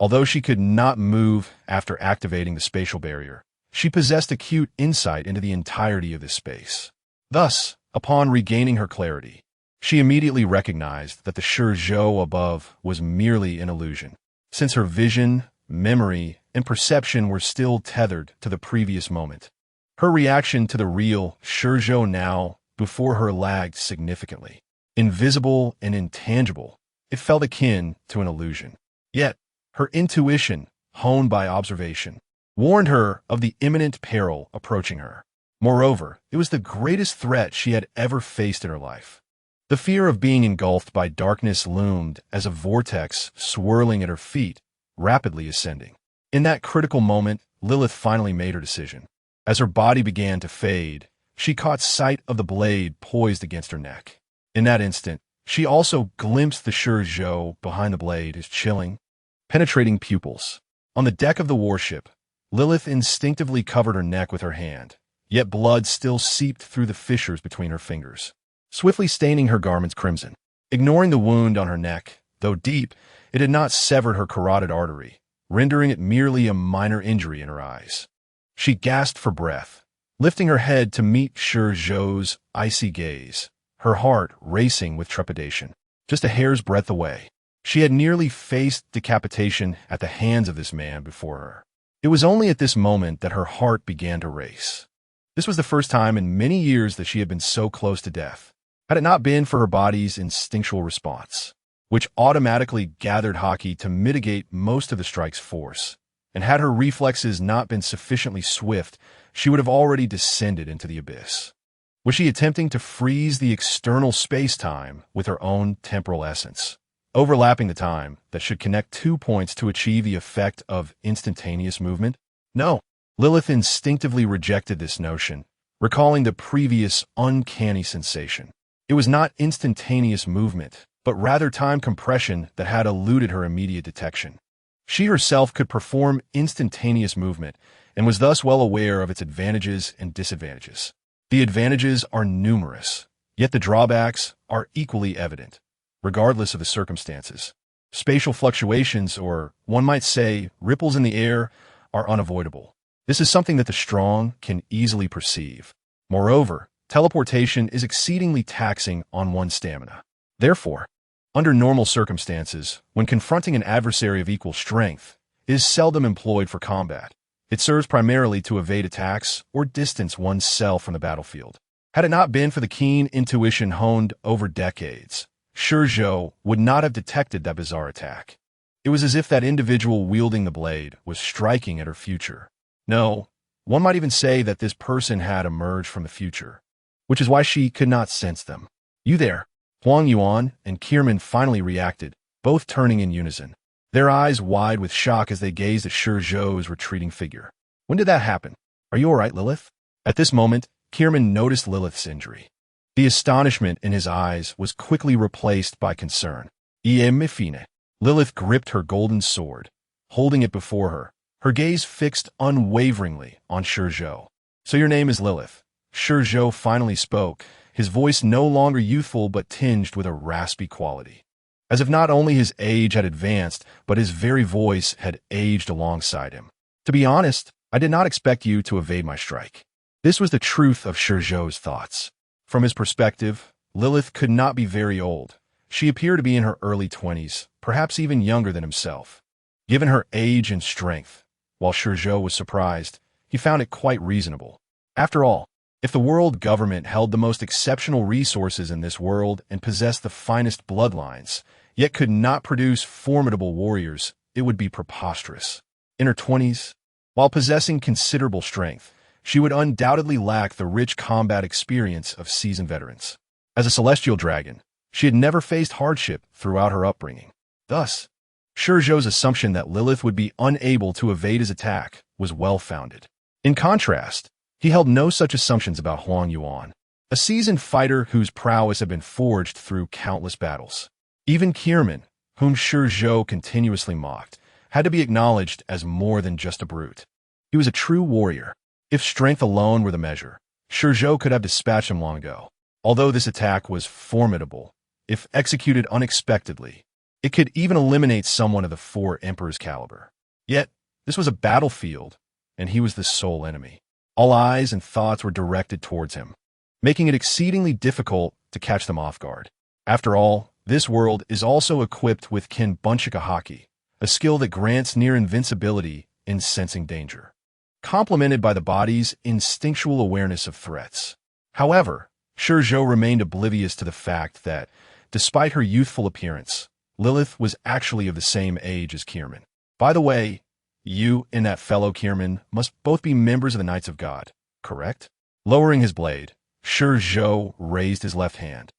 Speaker 1: Although she could not move after activating the spatial barrier, she possessed acute insight into the entirety of this space. Thus, upon regaining her clarity, she immediately recognized that the ShiZhou above was merely an illusion, since her vision, memory, and perception were still tethered to the previous moment. Her reaction to the real ShiZhou now before her lagged significantly. Invisible and intangible, it felt akin to an illusion. Yet, her intuition, honed by observation, warned her of the imminent peril approaching her. Moreover, it was the greatest threat she had ever faced in her life. The fear of being engulfed by darkness loomed as a vortex swirling at her feet, rapidly ascending. In that critical moment, Lilith finally made her decision. As her body began to fade, she caught sight of the blade poised against her neck. In that instant, she also glimpsed the ShiZhou behind the blade, his chilling, penetrating pupils. On the deck of the warship, Lilith instinctively covered her neck with her hand, yet blood still seeped through the fissures between her fingers, swiftly staining her garments crimson. Ignoring the wound on her neck, though deep, it had not severed her carotid artery, rendering it merely a minor injury in her eyes. She gasped for breath, lifting her head to meet ShiZhou's icy gaze, her heart racing with trepidation. Just a hair's breadth away, she had nearly faced decapitation at the hands of this man before her. It was only at this moment that her heart began to race. This was the first time in many years that she had been so close to death. Had it not been for her body's instinctual response, which automatically gathered haki to mitigate most of the strike's force, and had her reflexes not been sufficiently swift, she would have already descended into the abyss. Was she attempting to freeze the external space-time with her own temporal essence, overlapping the time that should connect 2 points to achieve the effect of instantaneous movement? No. Lilith instinctively rejected this notion, recalling the previous uncanny sensation. It was not instantaneous movement, but rather time compression that had eluded her immediate detection. She herself could perform instantaneous movement and was thus well aware of its advantages and disadvantages. The advantages are numerous, yet the drawbacks are equally evident, regardless of the circumstances. Spatial fluctuations, or one might say ripples in the air, are unavoidable. This is something that the strong can easily perceive. Moreover, teleportation is exceedingly taxing on one's stamina. Therefore, under normal circumstances, when confronting an adversary of equal strength, it is seldom employed for combat. It serves primarily to evade attacks or distance one's self from the battlefield. Had it not been for the keen intuition honed over decades, ShiZhou would not have detected that bizarre attack. It was as if that individual wielding the blade was striking at her future. No, one might even say that this person had emerged from the future, which is why she could not sense them. You there? Huang Yuan and Kierman finally reacted, both turning in unison, their eyes wide with shock as they gazed at ShiZhou's retreating figure. When did that happen? Are you all right, Lilith? At this moment, Kierman noticed Lilith's injury. The astonishment in his eyes was quickly replaced by concern. Mifine. Lilith gripped her golden sword, holding it before her, her gaze fixed unwaveringly on ShiZhou. So your name is Lilith. ShiZhou finally spoke, his voice no longer youthful but tinged with a raspy quality. As if not only his age had advanced, but his very voice had aged alongside him. To be honest, I did not expect you to evade my strike. This was the truth of ShiZhou's thoughts. From his perspective, Lilith could not be very old. She appeared to be in her early 20s, perhaps even younger than himself. Given her age and strength, while ShiZhou was surprised, he found it quite reasonable. After all, if the world government held the most exceptional resources in this world and possessed the finest bloodlines, yet could not produce formidable warriors, it would be preposterous. In her 20s, while possessing considerable strength, she would undoubtedly lack the rich combat experience of seasoned veterans. As a celestial dragon, she had never faced hardship throughout her upbringing. Thus, ShiZhou's assumption that Lilith would be unable to evade his attack was well-founded. In contrast, he held no such assumptions about Huang Yuan, a seasoned fighter whose prowess had been forged through countless battles. Even Kierman, whom ShiZhou continuously mocked, had to be acknowledged as more than just a brute. He was a true warrior. If strength alone were the measure, ShiZhou could have dispatched him long ago. Although this attack was formidable, if executed unexpectedly, it could even eliminate someone of the Four Emperors' caliber. Yet, this was a battlefield, and he was the sole enemy. All eyes and thoughts were directed towards him, making it exceedingly difficult to catch them off guard. After all, this world is also equipped with Kinbunchika Haki, a skill that grants near invincibility in sensing danger, complemented by the body's instinctual awareness of threats. However, ShiZhou remained oblivious to the fact that, despite her youthful appearance, Lilith was actually of the same age as Kierman. By the way, you and that fellow Kierman must both be members of the Knights of God, correct? Lowering his blade, ShiZhou raised his left hand,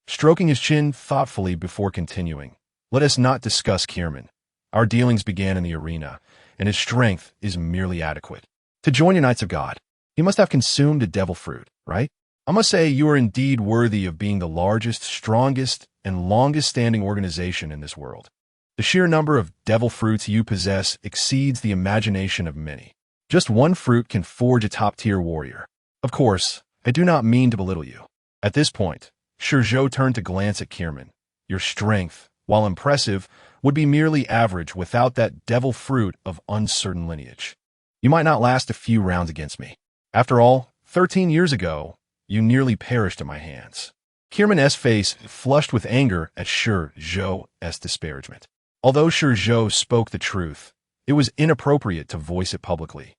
Speaker 1: stroking his chin thoughtfully before continuing. Let us not discuss Kierman. Our dealings began in the arena, and his strength is merely adequate. To join your Knights of God, he must have consumed a devil fruit, right? I must say you are indeed worthy of being the largest, strongest, and longest-standing organization in this world. The sheer number of devil fruits you possess exceeds the imagination of many. Just one fruit can forge a top-tier warrior. Of course, I do not mean to belittle you. At this point, ShiZhou turned to glance at Kierman. Your strength, while impressive, would be merely average without that devil fruit of uncertain lineage. You might not last a few rounds against me. After all, 13 years ago, you nearly perished at my hands. Kierman's face flushed with anger at ShiZhou's disparagement. Although ShiZhou spoke the truth, it was inappropriate to voice it publicly.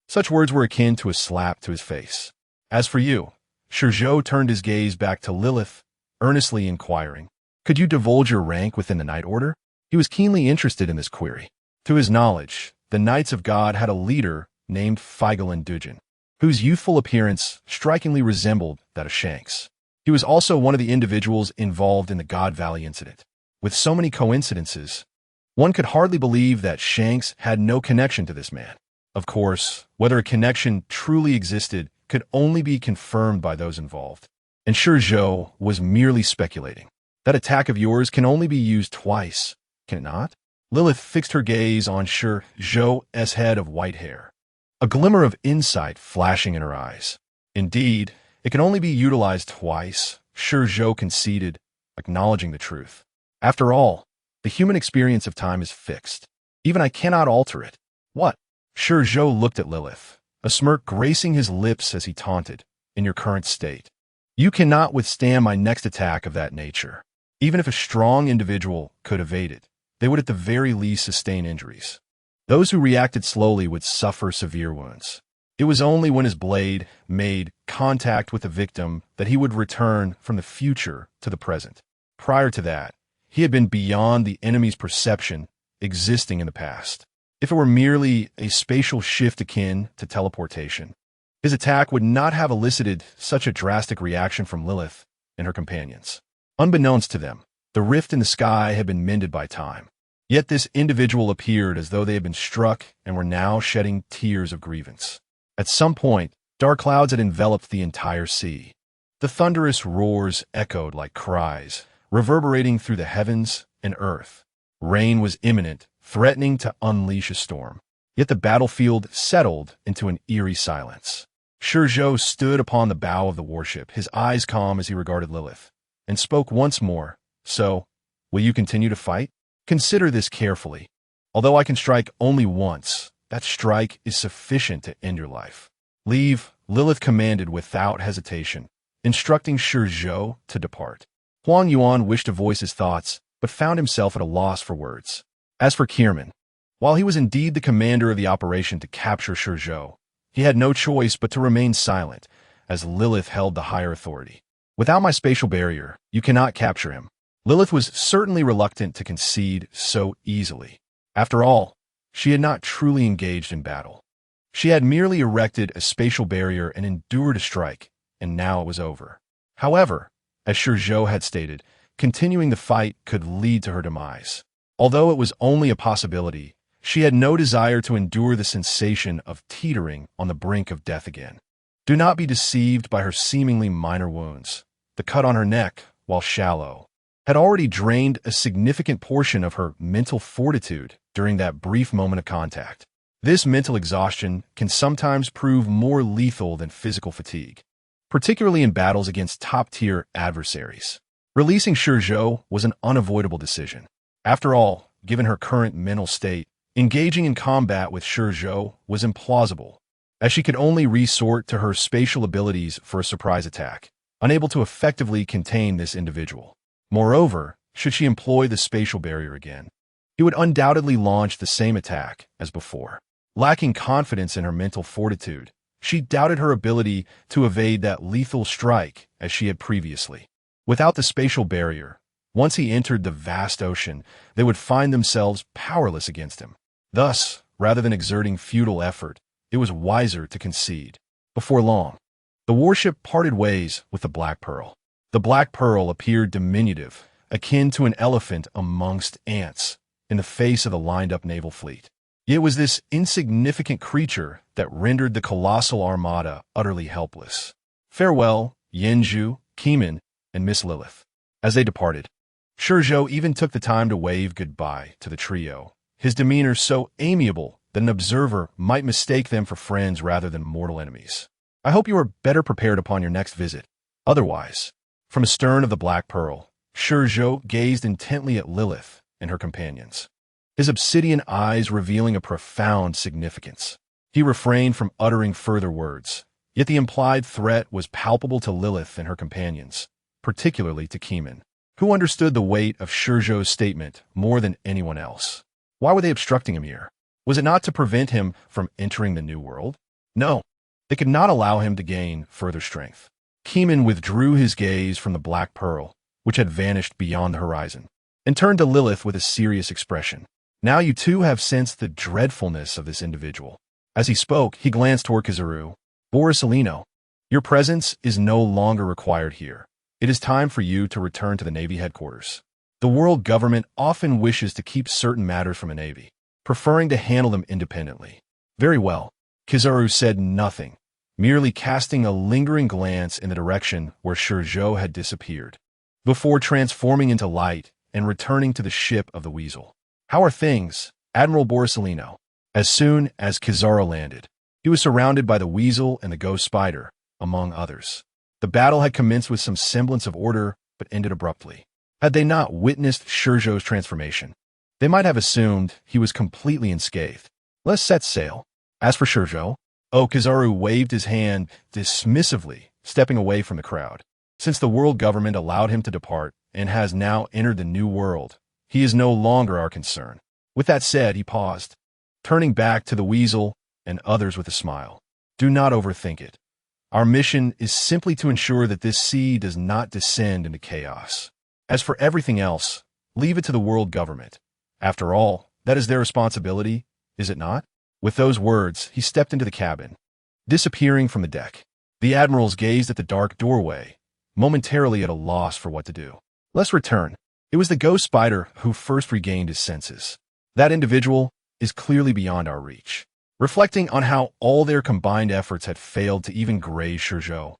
Speaker 1: Such words were akin to a slap to his face. As for you, ShiZhou turned his gaze back to Lilith, earnestly inquiring, could you divulge your rank within the Knight Order? He was keenly interested in this query. To his knowledge, the Knights of God had a leader named Feigelin Dujin, whose youthful appearance strikingly resembled that of Shanks. He was also one of the individuals involved in the God Valley incident. With so many coincidences, one could hardly believe that Shanks had no connection to this man. Of course, whether a connection truly existed could only be confirmed by those involved. And ShiZhou was merely speculating. That attack of yours can only be used twice, can it not? Lilith fixed her gaze on ShiZhou's head of white hair, a glimmer of insight flashing in her eyes. Indeed, it can only be utilized twice, ShiZhou conceded, acknowledging the truth. After all, the human experience of time is fixed. Even I cannot alter it. What? ShiZhou looked at Lilith, a smirk gracing his lips as he taunted, in your current state. You cannot withstand my next attack of that nature. Even if a strong individual could evade it, they would at the very least sustain injuries. Those who reacted slowly would suffer severe wounds. It was only when his blade made contact with the victim that he would return from the future to the present. Prior to that, he had been beyond the enemy's perception, existing in the past. If it were merely a spatial shift akin to teleportation, his attack would not have elicited such a drastic reaction from Lilith and her companions. Unbeknownst to them, the rift in the sky had been mended by time. Yet this individual appeared as though they had been struck and were now shedding tears of grievance. At some point, dark clouds had enveloped the entire sea. The thunderous roars echoed like cries, reverberating through the heavens and earth. Rain was imminent, threatening to unleash a storm. Yet the battlefield settled into an eerie silence. ShiZhou stood upon the bow of the warship, his eyes calm as he regarded Lilith, and spoke once more. So, will you continue to fight? Consider this carefully. Although I can strike only once, that strike is sufficient to end your life. Leave, Lilith commanded without hesitation, instructing ShiZhou to depart. Huang Yuan wished to voice his thoughts, but found himself at a loss for words. As for Kierman, while he was indeed the commander of the operation to capture ShiZhou, he had no choice but to remain silent, as Lilith held the higher authority. Without my spatial barrier, you cannot capture him. Lilith was certainly reluctant to concede so easily. After all, she had not truly engaged in battle. She had merely erected a spatial barrier and endured a strike, and now it was over. However, as ShiZhou had stated, continuing the fight could lead to her demise. Although it was only a possibility, she had no desire to endure the sensation of teetering on the brink of death again. Do not be deceived by her seemingly minor wounds. The cut on her neck, while shallow, had already drained a significant portion of her mental fortitude during that brief moment of contact. This mental exhaustion can sometimes prove more lethal than physical fatigue, particularly in battles against top-tier adversaries. Releasing ShiZhou was an unavoidable decision. After all, given her current mental state, engaging in combat with ShiZhou was implausible, as she could only resort to her spatial abilities for a surprise attack, unable to effectively contain this individual. Moreover, should she employ the spatial barrier again, he would undoubtedly launch the same attack as before. Lacking confidence in her mental fortitude, she doubted her ability to evade that lethal strike as she had previously. Without the spatial barrier, once he entered the vast ocean, they would find themselves powerless against him. Thus, rather than exerting futile effort, it was wiser to concede. Before long, the warship parted ways with the Black Pearl. The Black Pearl appeared diminutive, akin to an elephant amongst ants, in the face of the lined-up naval fleet. Yet it was this insignificant creature that rendered the colossal armada utterly helpless. Farewell, Yanzhu, Keeman, and Miss Lilith. As they departed, ShiZhou even took the time to wave goodbye to the trio, his demeanor so amiable that an observer might mistake them for friends rather than mortal enemies. I hope you are better prepared upon your next visit. Otherwise, from astern of the Black Pearl, ShiZhou gazed intently at Lilith and her companions, his obsidian eyes revealing a profound significance. He refrained from uttering further words, yet the implied threat was palpable to Lilith and her companions, particularly to Keeman, who understood the weight of ShiZhou's statement more than anyone else. Why were they obstructing him here? Was it not to prevent him from entering the New World? No, they could not allow him to gain further strength. Keeman withdrew his gaze from the Black Pearl, which had vanished beyond the horizon, and turned to Lilith with a serious expression. Now you too have sensed the dreadfulness of this individual. As he spoke, he glanced toward ShiZhou. Borisolino, your presence is no longer required here. It is time for you to return to the Navy headquarters. The world government often wishes to keep certain matters from a Navy, preferring to handle them independently. Very well. ShiZhou said nothing, merely casting a lingering glance in the direction where ShiZhou had disappeared, before transforming into light and returning to the ship of the Weasel. How are things, Admiral Borisolino? As soon as ShiZhou landed, he was surrounded by the Weasel and the Ghost Spider, among others. The battle had commenced with some semblance of order, but ended abruptly. Had they not witnessed ShiZhou's transformation, they might have assumed he was completely unscathed. Let's set sail. As for ShiZhou, ShiZhou waved his hand dismissively, stepping away from the crowd. Since the world government allowed him to depart and has now entered the New World, he is no longer our concern. With that said, he paused, turning back to the Weasel and others with a smile. Do not overthink it. Our mission is simply to ensure that this sea does not descend into chaos. As for everything else, leave it to the world government. After all, that is their responsibility, is it not? With those words, he stepped into the cabin, disappearing from the deck. The admirals gazed at the dark doorway, momentarily at a loss for what to do. Let's return. It was the Ghost Spider who first regained his senses. That individual is clearly beyond our reach. Reflecting on how all their combined efforts had failed to even graze ShiZhou,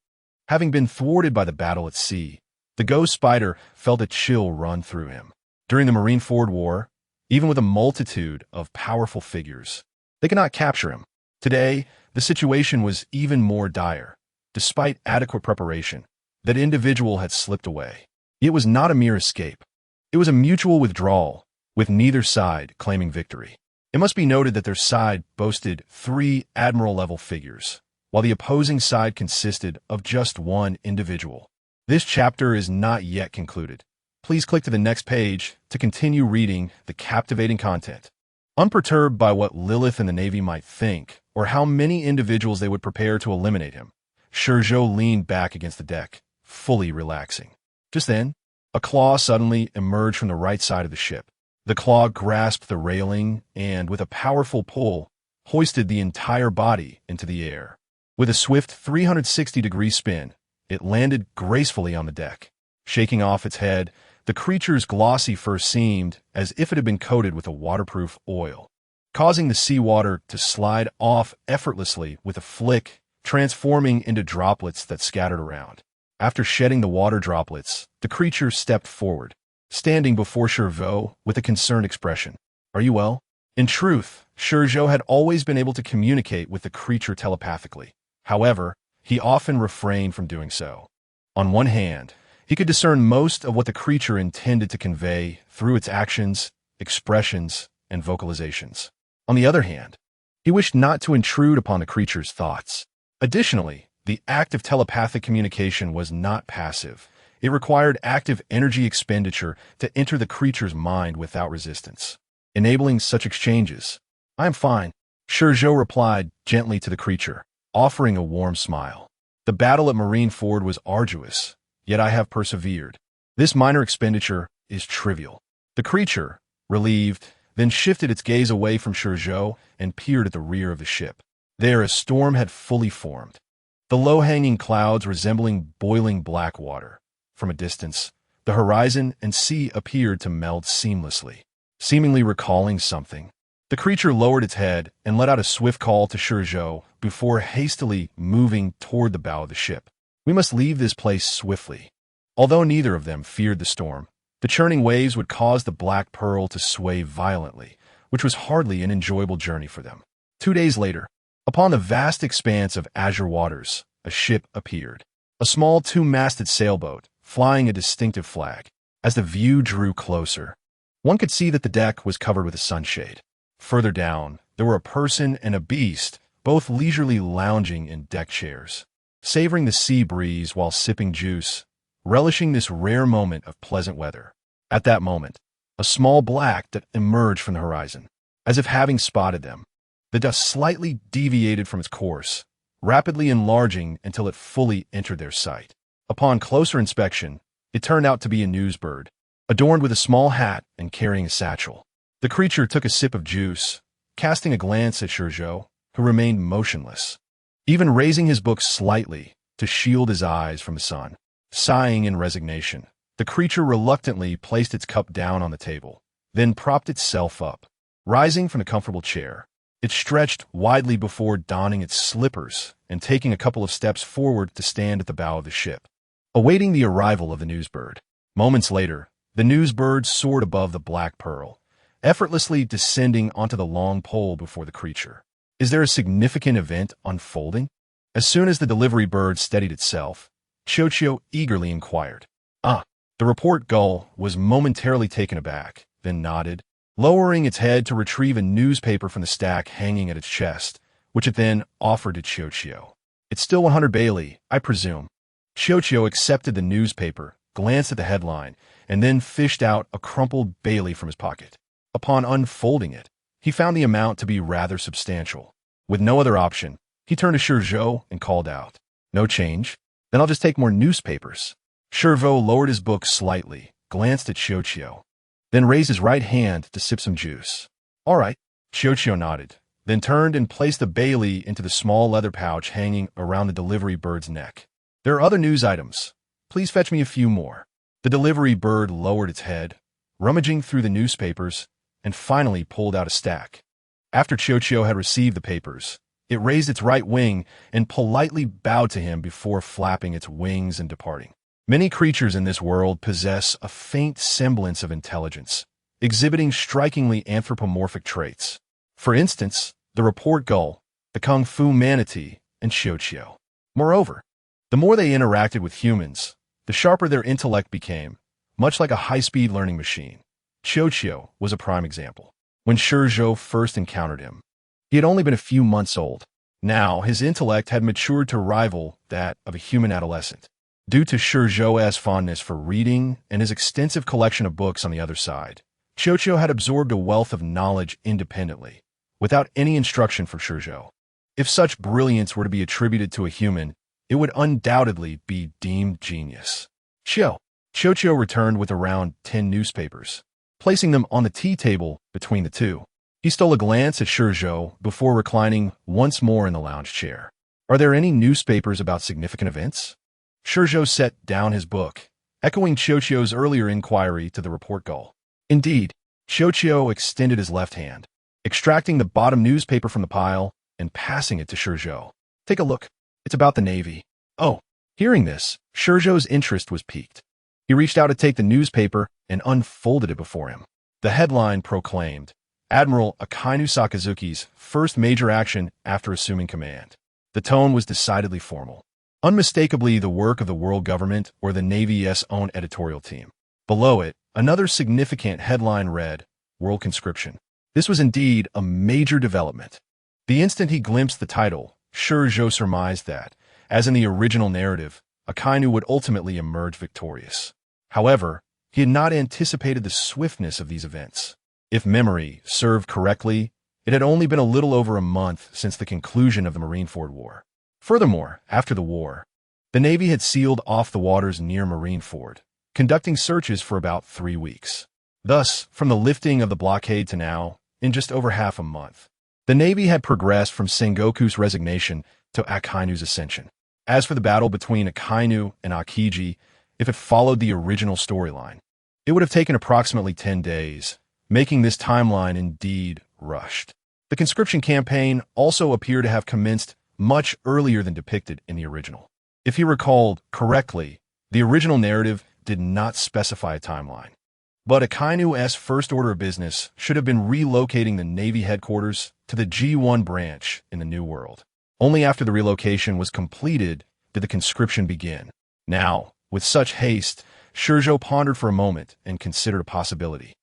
Speaker 1: having been thwarted by the battle at sea, the Ghost Spider felt a chill run through him. During the Marineford War, even with a multitude of powerful figures, they could not capture him. Today, the situation was even more dire. Despite adequate preparation, that individual had slipped away. It was not a mere escape. It was a mutual withdrawal, with neither side claiming victory. It must be noted that their side boasted 3 admiral-level figures, while the opposing side consisted of just 1 individual. This chapter is not yet concluded. Please click to the next page to continue reading the captivating content. Unperturbed by what Lilith and the Navy might think, or how many individuals they would prepare to eliminate him, ShiZhou leaned back against the deck, fully relaxing. Just then, a claw suddenly emerged from the right side of the ship. The claw grasped the railing and, with a powerful pull, hoisted the entire body into the air. With a swift 360-degree spin, it landed gracefully on the deck. Shaking off its head, the creature's glossy fur seemed as if it had been coated with a waterproof oil, causing the seawater to slide off effortlessly with a flick, transforming into droplets that scattered around. After shedding the water droplets, the creature stepped forward, standing before ShiZhou with a concerned expression. "Are you well?" In truth, ShiZhou had always been able to communicate with the creature telepathically. However, he often refrained from doing so. On one hand, he could discern most of what the creature intended to convey through its actions, expressions, and vocalizations. On the other hand, he wished not to intrude upon the creature's thoughts. Additionally, the act of telepathic communication was not passive. It required active energy expenditure to enter the creature's mind without resistance, enabling such exchanges. "I am fine," ShiZhou replied gently to the creature, offering a warm smile. "The battle at Marineford was arduous, yet I have persevered. This minor expenditure is trivial." The creature, relieved, then shifted its gaze away from ShiZhou and peered at the rear of the ship. There, a storm had fully formed, the low-hanging clouds resembling boiling black water. From a distance, the horizon and sea appeared to meld seamlessly. Seemingly recalling something, the creature lowered its head and let out a swift call to ShiZhou before hastily moving toward the bow of the ship. "We must leave this place swiftly." Although neither of them feared the storm, the churning waves would cause the Black Pearl to sway violently, which was hardly an enjoyable journey for them. 2 days later, upon the vast expanse of azure waters, a ship appeared. A small 2-masted sailboat, flying a distinctive flag. As the view drew closer, one could see that the deck was covered with a sunshade. Further down, there were a person and a beast, both leisurely lounging in deck chairs, savoring the sea breeze while sipping juice, relishing this rare moment of pleasant weather. At that moment, a small black dot emerged from the horizon. As if having spotted them, the dust slightly deviated from its course, rapidly enlarging until it fully entered their sight. Upon closer inspection, it turned out to be a newsbird, adorned with a small hat and carrying a satchel. The creature took a sip of juice, casting a glance at ShiZhou, who remained motionless, even raising his book slightly to shield his eyes from the sun. Sighing in resignation, the creature reluctantly placed its cup down on the table, then propped itself up. Rising from a comfortable chair, it stretched widely before donning its slippers and taking a couple of steps forward to stand at the bow of the ship, awaiting the arrival of the newsbird. Moments later, the newsbird soared above the Black Pearl, effortlessly descending onto the long pole before the creature. Is there a significant event unfolding? As soon as the delivery bird steadied itself, ShiZhou eagerly inquired. The report gull was momentarily taken aback, then nodded, lowering its head to retrieve a newspaper from the stack hanging at its chest, which it then offered to ShiZhou. "It's still 100 Bailey, I presume." ShiZhou accepted the newspaper, glanced at the headline, and then fished out a crumpled Bailey from his pocket. Upon unfolding it, he found the amount to be rather substantial. With no other option, he turned to ShiZhou and called out, "No change? Then I'll just take more newspapers." ShiZhou lowered his book slightly, glanced at ShiZhou, then raised his right hand to sip some juice. "All right." ShiZhou nodded, then turned and placed the Bailey into the small leather pouch hanging around the delivery bird's neck. "There are other news items. Please fetch me a few more." The delivery bird lowered its head, rummaging through the newspapers, and finally pulled out a stack. After ShiZhou had received the papers, it raised its right wing and politely bowed to him before flapping its wings and departing. Many creatures in this world possess a faint semblance of intelligence, exhibiting strikingly anthropomorphic traits. For instance, the report gull, the Kung Fu Manatee, and ShiZhou. Moreover, the more they interacted with humans, the sharper their intellect became, much like a high-speed learning machine. ShiZhou was a prime example. When ShiZhou first encountered him, he had only been a few months old. Now, his intellect had matured to rival that of a human adolescent. Due to ShiZhou's fondness for reading and his extensive collection of books on the other side, ShiZhou had absorbed a wealth of knowledge independently, without any instruction from ShiZhou. If such brilliance were to be attributed to a human, it would undoubtedly be deemed genius. ShiZhou returned with around 10 newspapers, placing them on the tea table between the two. He stole a glance at ShiZhou before reclining once more in the lounge chair. Are there any newspapers about significant events? ShiZhou set down his book, echoing ShiZhou's earlier inquiry to the report gull. Indeed, ShiZhou extended his left hand, extracting the bottom newspaper from the pile and passing it to ShiZhou. Take a look. It's about the Navy. Oh, hearing this, ShiZhou's interest was piqued. He reached out to take the newspaper and unfolded it before him. The headline proclaimed, Admiral Akainu Sakazuki's first major action after assuming command. The tone was decidedly formal, unmistakably the work of the world government or the Navy's own editorial team. Below it, another significant headline read, World Conscription. This was indeed a major development. The instant he glimpsed the title, ShiZhou surmised that, as in the original narrative, Akainu would ultimately emerge victorious. However, he had not anticipated the swiftness of these events. If memory served correctly, it had only been a little over a month since the conclusion of the Marineford War. Furthermore, after the war, the Navy had sealed off the waters near Marineford, conducting searches for about 3 weeks. Thus, from the lifting of the blockade to now, in just over half a month, the Navy had progressed from Sengoku's resignation to Akainu's ascension. As for the battle between Akainu and Akiji, if it followed the original storyline, it would have taken approximately 10 days, making this timeline indeed rushed. The conscription campaign also appeared to have commenced much earlier than depicted in the original. If you recalled correctly, the original narrative did not specify a timeline. But Akainu's first order of business should have been relocating the Navy headquarters to the G1 branch in the New World. Only after the relocation was completed did the conscription begin. Now, with such haste, ShiZhou pondered for a moment and considered a possibility.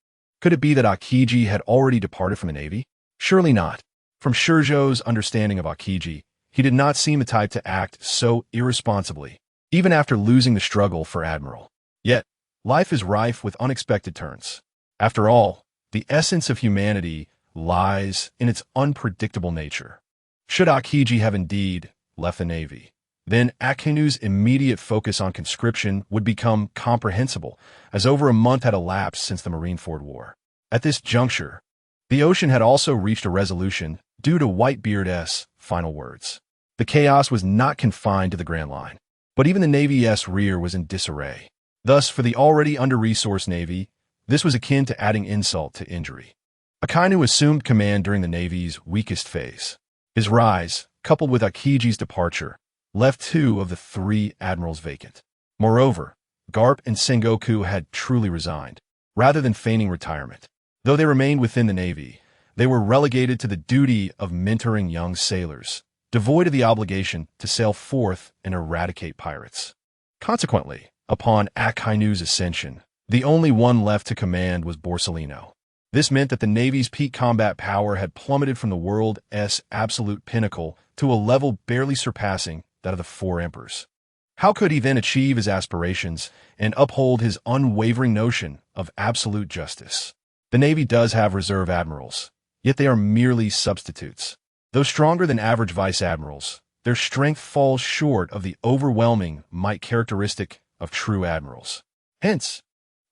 Speaker 1: Could it be that Akiji had already departed from the Navy? Surely not. From ShiZhou's understanding of Akiji, he did not seem the type to act so irresponsibly, even after losing the struggle for admiral. Yet, life is rife with unexpected turns. After all, the essence of humanity lies in its unpredictable nature. Should Akiji have indeed left the Navy, then Akainu's immediate focus on conscription would become comprehensible, as over a month had elapsed since the Marineford War. At this juncture, the ocean had also reached a resolution due to Whitebeard's final words. The chaos was not confined to the Grand Line, but even the Navy's rear was in disarray. Thus, for the already under-resourced Navy, this was akin to adding insult to injury. Akainu assumed command during the Navy's weakest phase. His rise, coupled with Akiji's departure, left 2 of the 3 admirals vacant. Moreover, Garp and Sengoku had truly resigned, rather than feigning retirement. Though they remained within the Navy, they were relegated to the duty of mentoring young sailors, devoid of the obligation to sail forth and eradicate pirates. Consequently, upon Akainu's ascension, the only one left to command was Borsellino. This meant that the Navy's peak combat power had plummeted from the world's absolute pinnacle to a level barely surpassing that of the 4 emperors. How could he then achieve his aspirations and uphold his unwavering notion of absolute justice? The Navy does have reserve admirals, yet they are merely substitutes. Though stronger than average vice admirals, their strength falls short of the overwhelming might characteristic of true admirals. Hence,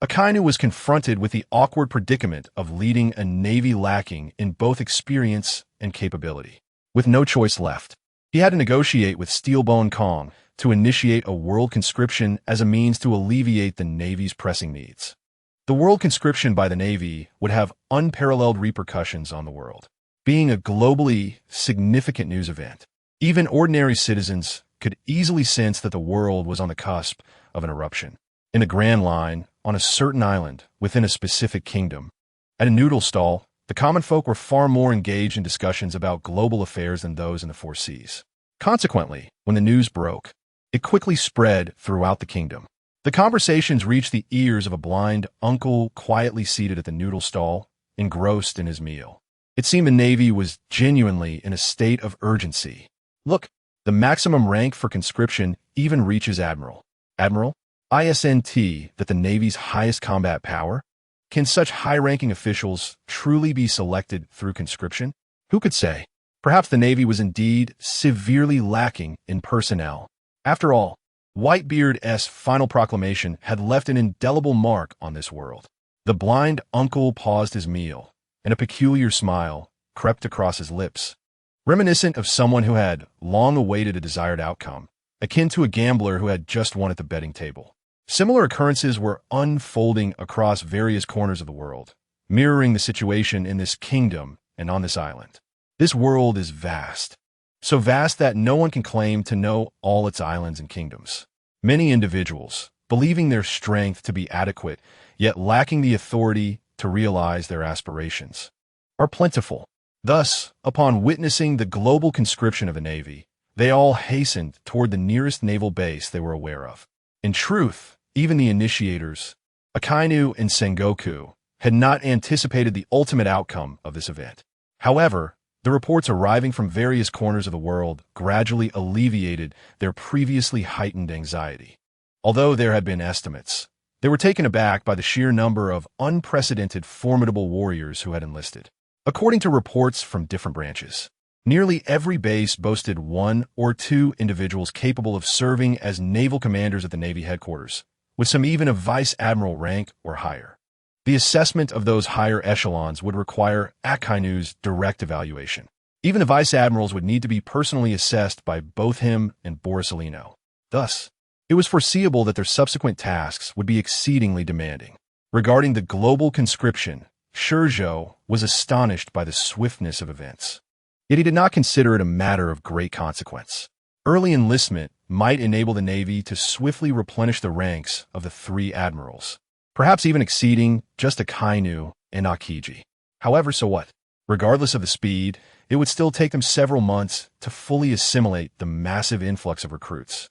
Speaker 1: Akainu was confronted with the awkward predicament of leading a Navy lacking in both experience and capability. With no choice left, he had to negotiate with Steelbone Kong to initiate a world conscription as a means to alleviate the Navy's pressing needs. The world conscription by the Navy would have unparalleled repercussions on the world. Being a globally significant news event, even ordinary citizens could easily sense that the world was on the cusp of an eruption. In the Grand Line, on a certain island within a specific kingdom, at a noodle stall, The common folk were far more engaged in discussions about global affairs than those in the Four Seas. Consequently, when the news broke, it quickly spread throughout the kingdom. The conversations reached the ears of a blind uncle quietly seated at the noodle stall, engrossed in his meal. It seemed the Navy was genuinely in a state of urgency. Look, the maximum rank for conscription even reaches Admiral. Admiral? Isn't that the Navy's highest combat power? Can such high-ranking officials truly be selected through conscription? Who could say? Perhaps the Navy was indeed severely lacking in personnel. After all, Whitebeard's final proclamation had left an indelible mark on this world. The blind uncle paused his meal, and a peculiar smile crept across his lips, reminiscent of someone who had long awaited a desired outcome, akin to a gambler who had just won at the betting table. Similar occurrences were unfolding across various corners of the world, mirroring the situation in this kingdom and on this island. This world is vast, so vast that no one can claim to know all its islands and kingdoms. Many individuals, believing their strength to be adequate, yet lacking the authority to realize their aspirations, are plentiful. Thus, upon witnessing the global conscription of the Navy, they all hastened toward the nearest naval base they were aware of. In truth, even the initiators, Akainu and Sengoku, had not anticipated the ultimate outcome of this event. However, the reports arriving from various corners of the world gradually alleviated their previously heightened anxiety. Although there had been estimates, they were taken aback by the sheer number of unprecedented formidable warriors who had enlisted. According to reports from different branches, nearly every base boasted one or two individuals capable of serving as naval commanders at the Navy headquarters, with some even of vice admiral rank or higher. The assessment of those higher echelons would require Akainu's direct evaluation. Even the vice admirals would need to be personally assessed by both him and Borisolino. Thus, it was foreseeable that their subsequent tasks would be exceedingly demanding. Regarding the global conscription, ShiZhou was astonished by the swiftness of events. Yet he did not consider it a matter of great consequence. Early enlistment might enable the Navy to swiftly replenish the ranks of the three admirals, perhaps even exceeding just Akainu and Akiji. However, so what? Regardless of the speed, it would still take them several months to fully assimilate the massive influx of recruits.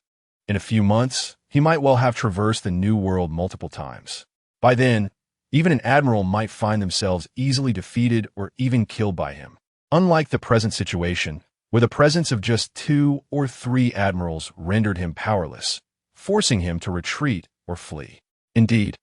Speaker 1: In a few months, he might well have traversed the New World multiple times. By then, even an admiral might find themselves easily defeated or even killed by him. Unlike the present situation, where the presence of just 2 or 3 admirals rendered him powerless, forcing him to retreat or flee. Indeed,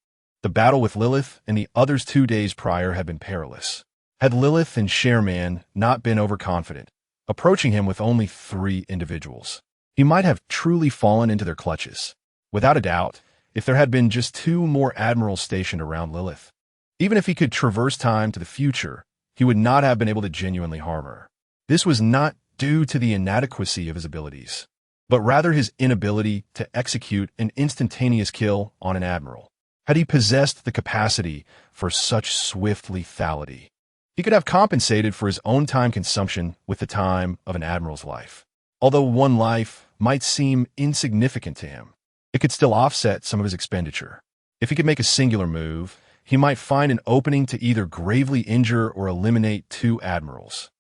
Speaker 1: the battle with Lilith and the others 2 days prior had been perilous. Had Lilith and Sherman not been overconfident, approaching him with only 3 individuals, he might have truly fallen into their clutches. Without a doubt, if there had been just 2 more admirals stationed around Lilith, even if he could traverse time to the future, he would not have been able to genuinely harm her. This was not due to the inadequacy of his abilities, but rather his inability to execute an instantaneous kill on an admiral. Had he possessed the capacity for such swift lethality, he could have compensated for his own time consumption with the time of an admiral's life. Although one life might seem insignificant to him, it could still offset some of his expenditure. If he could make a singular move, he might find an opening to either gravely injure or eliminate 2 admirals,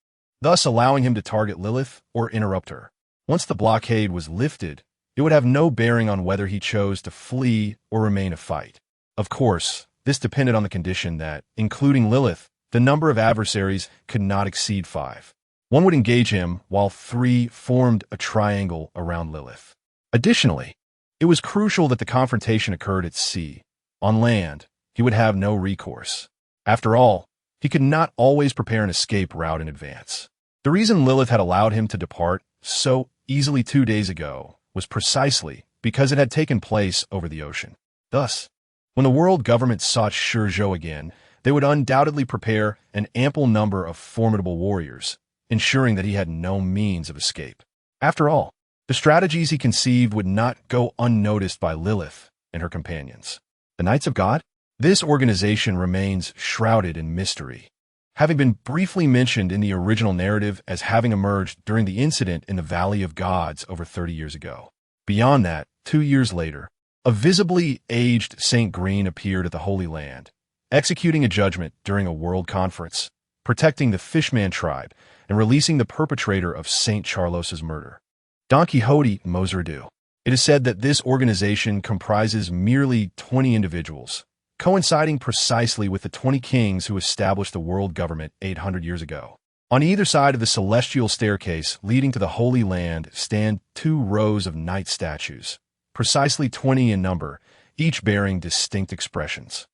Speaker 1: thus allowing him to target Lilith or interrupt her. Once the blockade was lifted, it would have no bearing on whether he chose to flee or remain to fight. Of course, this depended on the condition that, including Lilith, the number of adversaries could not exceed 5. One would engage him while 3 formed a triangle around Lilith. Additionally, it was crucial that the confrontation occurred at sea. On land, he would have no recourse. After all, he could not always prepare an escape route in advance. The reason Lilith had allowed him to depart so easily 2 days ago was precisely because it had taken place over the ocean. Thus, when the world government sought ShiZhou again, they would undoubtedly prepare an ample number of formidable warriors, ensuring that he had no means of escape. After all, the strategies he conceived would not go unnoticed by Lilith and her companions. The Knights of God? This organization remains shrouded in mystery, having been briefly mentioned in the original narrative as having emerged during the incident in the Valley of Gods over 30 years ago. Beyond that, 2 years later, a visibly aged Saint Green appeared at the Holy Land, executing a judgment during a world conference, protecting the Fishman tribe, and releasing the perpetrator of St. Charles's murder. Don Quixote Mozardu. It is said that this organization comprises merely 20 individuals, coinciding precisely with the 20 kings who established the world government 800 years ago. On either side of the celestial staircase leading to the Holy Land stand 2 rows of knight statues, precisely 20 in number, each bearing distinct expressions.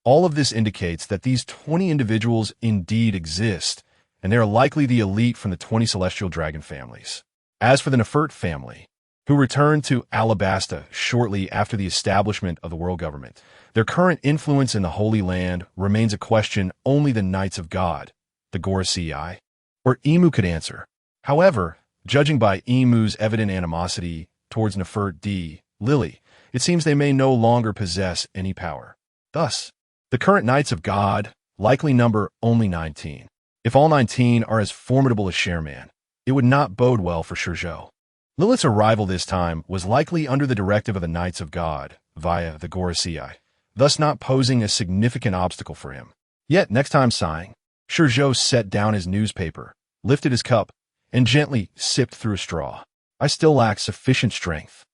Speaker 1: All of this indicates that these 20 individuals indeed exist, and they are likely the elite from the 20 celestial dragon families. As for the Nefert family, who returned to Alabasta shortly after the establishment of the world government, their current influence in the Holy Land remains a question only the Knights of God, the Gorosei, or Emu could answer. However, judging by Emu's evident animosity towards Nefert D. Lily, it seems they may no longer possess any power. Thus, the current Knights of God likely number only 19. If all 19 are as formidable as Sherman, it would not bode well for ShiZhou. Lilith's arrival this time was likely under the directive of the Knights of God via the Gorosei, thus not posing a significant obstacle for him. Yet, next time sighing, ShiZhou set down his newspaper, lifted his cup, and gently sipped through a straw. I still lack sufficient strength.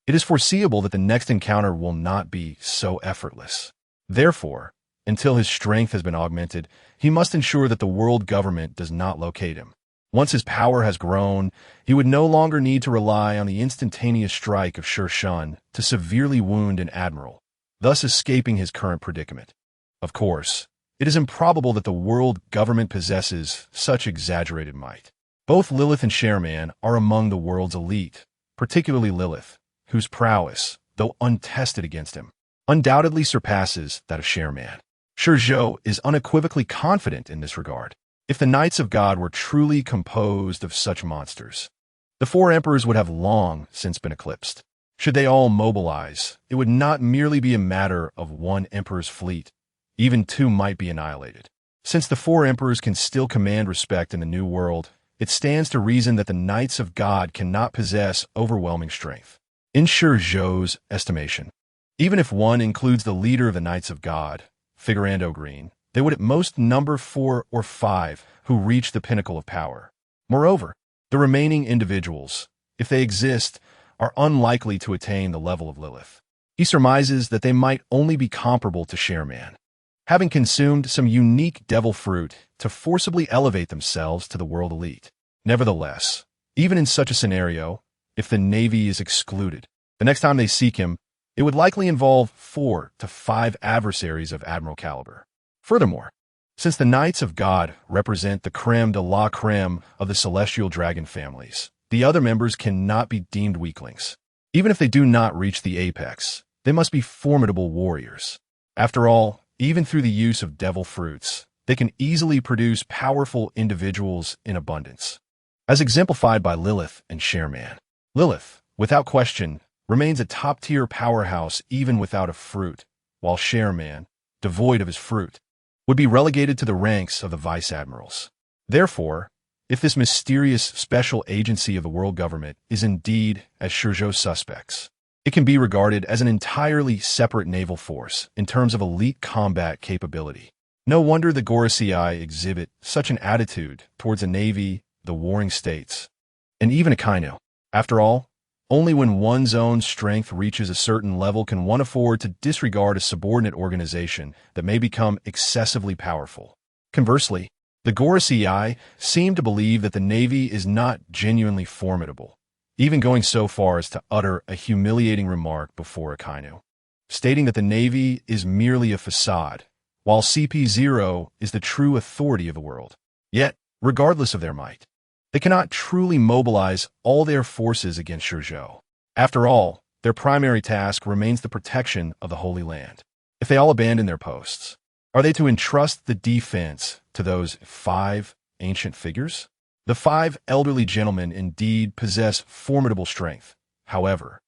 Speaker 1: It is foreseeable that the next encounter will not be so effortless. Therefore, until his strength has been augmented, he must ensure that the world government does not locate him. Once his power has grown, he would no longer need to rely on the instantaneous strike of ShiZhou to severely wound an admiral, thus escaping his current predicament. Of course, it is improbable that the world government possesses such exaggerated might. Both Lilith and Sherman are among the world's elite, particularly Lilith, whose prowess, though untested against him, undoubtedly surpasses that of Sherman. ShiZhou is unequivocally confident in this regard. If the Knights of God were truly composed of such monsters, the 4 emperors would have long since been eclipsed. Should they all mobilize, it would not merely be a matter of 1 emperor's fleet. Even 2 might be annihilated. Since the 4 emperors can still command respect in the New World, it stands to reason that the Knights of God cannot possess overwhelming strength. In ShiZhou's estimation, even if one includes the leader of the Knights of God, Figurando Green, they would at most number 4 or 5 who reach the pinnacle of power. Moreover, the remaining individuals, if they exist, are unlikely to attain the level of Lilith. He surmises that they might only be comparable to Sherman, having consumed some unique devil fruit to forcibly elevate themselves to the world elite. Nevertheless, even in such a scenario, if the Navy is excluded, the next time they seek him, it would likely involve 4 to 5 adversaries of admiral caliber. Furthermore, since the Knights of God represent the creme de la creme of the celestial dragon families, the other members cannot be deemed weaklings. Even if they do not reach the apex, they must be formidable warriors. After all, even through the use of devil fruits, they can easily produce powerful individuals in abundance. As exemplified by Lilith and Sherman. Lilith, without question, remains a top-tier powerhouse even without a fruit, while Sherman, devoid of his fruit, would be relegated to the ranks of the vice-admirals. Therefore, if this mysterious special agency of the world government is indeed, as ShiZhou suspects, it can be regarded as an entirely separate naval force in terms of elite combat capability. No wonder the Gorosei exhibit such an attitude towards a navy, the warring states, and even a Kainu. After all, only when one's own strength reaches a certain level can one afford to disregard a subordinate organization that may become excessively powerful. Conversely, the Gorosei seem to believe that the Navy is not genuinely formidable, even going so far as to utter a humiliating remark before a Kainu, stating that the Navy is merely a facade, while CP0 is the true authority of the world. Yet, regardless of their might, they cannot truly mobilize all their forces against ShiZhou. After all, their primary task remains the protection of the Holy Land. If they all abandon their posts, are they to entrust the defense to those 5 ancient figures? The 5 elderly gentlemen indeed possess formidable strength. However,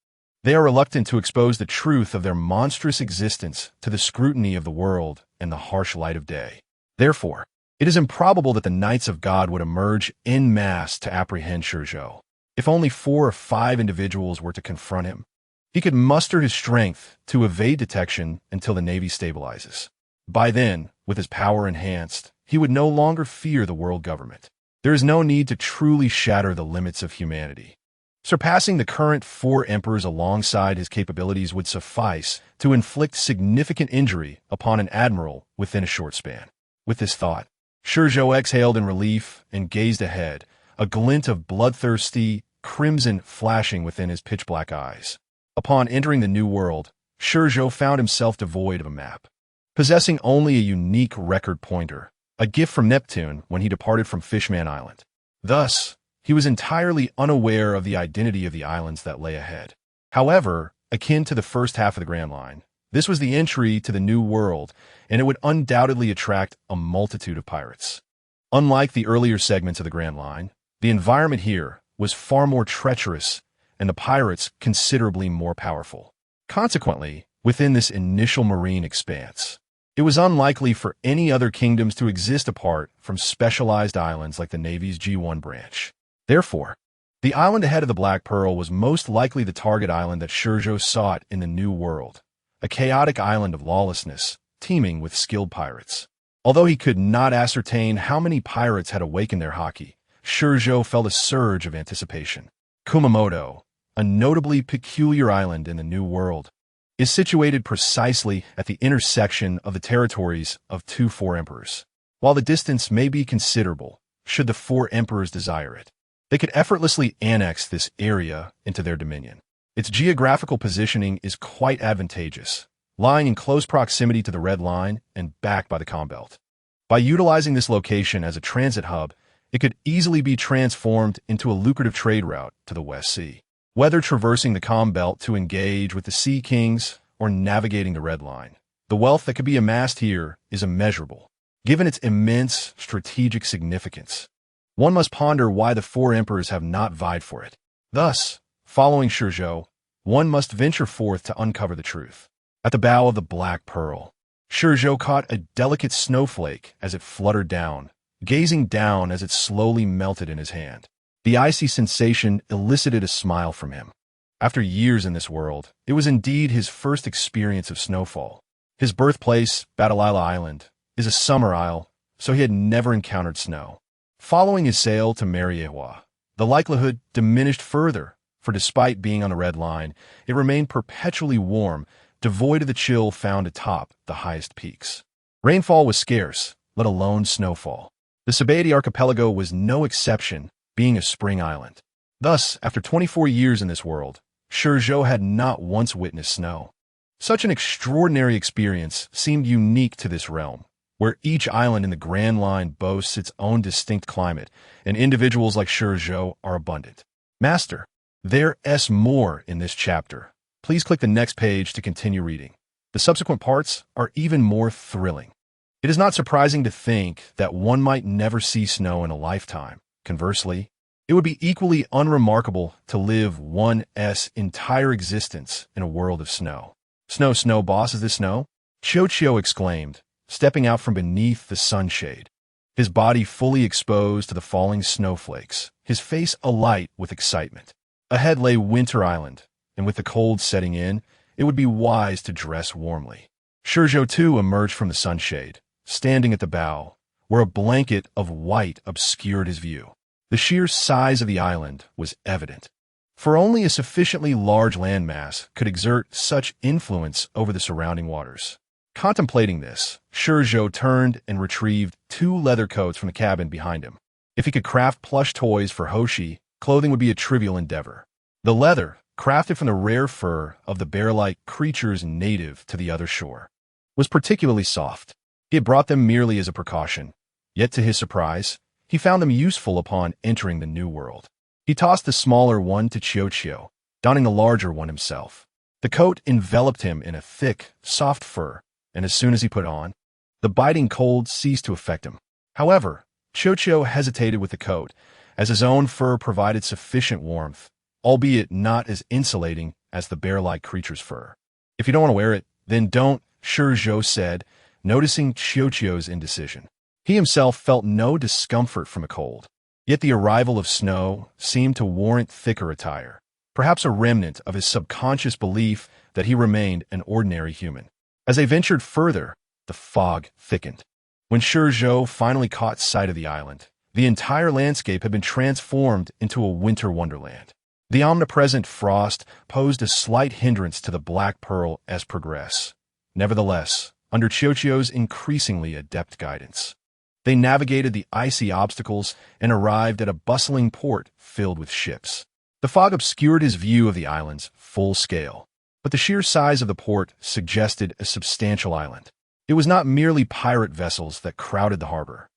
Speaker 1: they are reluctant to expose the truth of their monstrous existence to the scrutiny of the world and the harsh light of day. Therefore, it is improbable that the Knights of God would emerge en masse to apprehend ShiZhou. If only 4 or 5 individuals were to confront him, he could muster his strength to evade detection until the Navy stabilizes. By then, with his power enhanced, he would no longer fear the world government. There is no need to truly shatter the limits of humanity. Surpassing the current 4 emperors alongside his capabilities would suffice to inflict significant injury upon an admiral within a short span. With this thought, ShiZhou exhaled in relief and gazed ahead, a glint of bloodthirsty crimson flashing within his pitch-black eyes. Upon entering the new world, ShiZhou found himself devoid of a map. Possessing only a unique record pointer, a gift from Neptune when he departed from Fishman Island. Thus, he was entirely unaware of the identity of the islands that lay ahead. However, akin to the first half of the Grand Line, this was the entry to the new world, and it would undoubtedly attract a multitude of pirates. Unlike the earlier segments of the Grand Line, the environment here was far more treacherous and the pirates considerably more powerful. Consequently, within this initial marine expanse, it was unlikely for any other kingdoms to exist apart from specialized islands like the Navy's G1 branch. Therefore, the island ahead of the Black Pearl was most likely the target island that ShiZhou sought in the New World, a chaotic island of lawlessness, teeming with skilled pirates. Although he could not ascertain how many pirates had awakened their haki, ShiZhou felt a surge of anticipation. Kumamoto, a notably peculiar island in the New World, is situated precisely at the intersection of the territories of 2 4 emperors. While the distance may be considerable, should the 4 emperors desire it, they could effortlessly annex this area into their dominion. Its geographical positioning is quite advantageous, lying in close proximity to the Red Line and backed by the Combelt. By utilizing this location as a transit hub, it could easily be transformed into a lucrative trade route to the West Sea. Whether traversing the Combelt to engage with the Sea Kings or navigating the Red Line, the wealth that could be amassed here is immeasurable, given its immense strategic significance. One must ponder why the 4 emperors have not vied for it. Thus, following ShiZhou, one must venture forth to uncover the truth. At the bow of the Black Pearl, ShiZhou caught a delicate snowflake as it fluttered down, gazing down as it slowly melted in his hand. The icy sensation elicited a smile from him. After years in this world, it was indeed his first experience of snowfall. His birthplace, Batalila Island, is a summer isle, so he had never encountered snow. Following his sail to Mariewa, the likelihood diminished further, for despite being on the Red Line, it remained perpetually warm, devoid of the chill found atop the highest peaks. Rainfall was scarce, let alone snowfall. The Sabaody archipelago was no exception, being a spring island. Thus, after 24 years in this world, ShiZhou had not once witnessed snow. Such an extraordinary experience seemed unique to this realm, where each island in the Grand Line boasts its own distinct climate, and individuals like ShiZhou are abundant. Master, there's more in this chapter. Please click the next page to continue reading. The subsequent parts are even more thrilling. It is not surprising to think that one might never see snow in a lifetime. Conversely, it would be equally unremarkable to live one's entire existence in a world of snow. Snow, boss, is this snow? ShiZhou exclaimed, stepping out from beneath the sunshade, his body fully exposed to the falling snowflakes, his face alight with excitement. Ahead lay Winter Island, and with the cold setting in, it would be wise to dress warmly. ShiZhou too emerged from the sunshade, standing at the bow, where a blanket of white obscured his view. The sheer size of the island was evident, for only a sufficiently large landmass could exert such influence over the surrounding waters. Contemplating this, ShiZhou turned and retrieved 2 leather coats from the cabin behind him. If he could craft plush toys for Hoshi, clothing would be a trivial endeavor. The leather, crafted from the rare fur of the bear-like creatures native to the other shore, was particularly soft. He had brought them merely as a precaution, yet to his surprise, he found them useful upon entering the new world. He tossed the smaller one to ShiZhou, donning the larger one himself. The coat enveloped him in a thick, soft fur, and as soon as he put on, the biting cold ceased to affect him. However, ShiZhou hesitated with the coat, as his own fur provided sufficient warmth, albeit not as insulating as the bear-like creature's fur. If you don't want to wear it, then don't, ShiZhou said, noticing ShiZhou's indecision. He himself felt no discomfort from a cold, yet the arrival of snow seemed to warrant thicker attire, perhaps a remnant of his subconscious belief that he remained an ordinary human. As they ventured further, the fog thickened. When ShiZhou finally caught sight of the island, the entire landscape had been transformed into a winter wonderland. The omnipresent frost posed a slight hindrance to the Black Pearl as progress. Nevertheless, under ShiZhou's increasingly adept guidance, they navigated the icy obstacles and arrived at a bustling port filled with ships. The fog obscured his view of the island's full scale, but the sheer size of the port suggested a substantial island. It was not merely pirate vessels that crowded the harbor.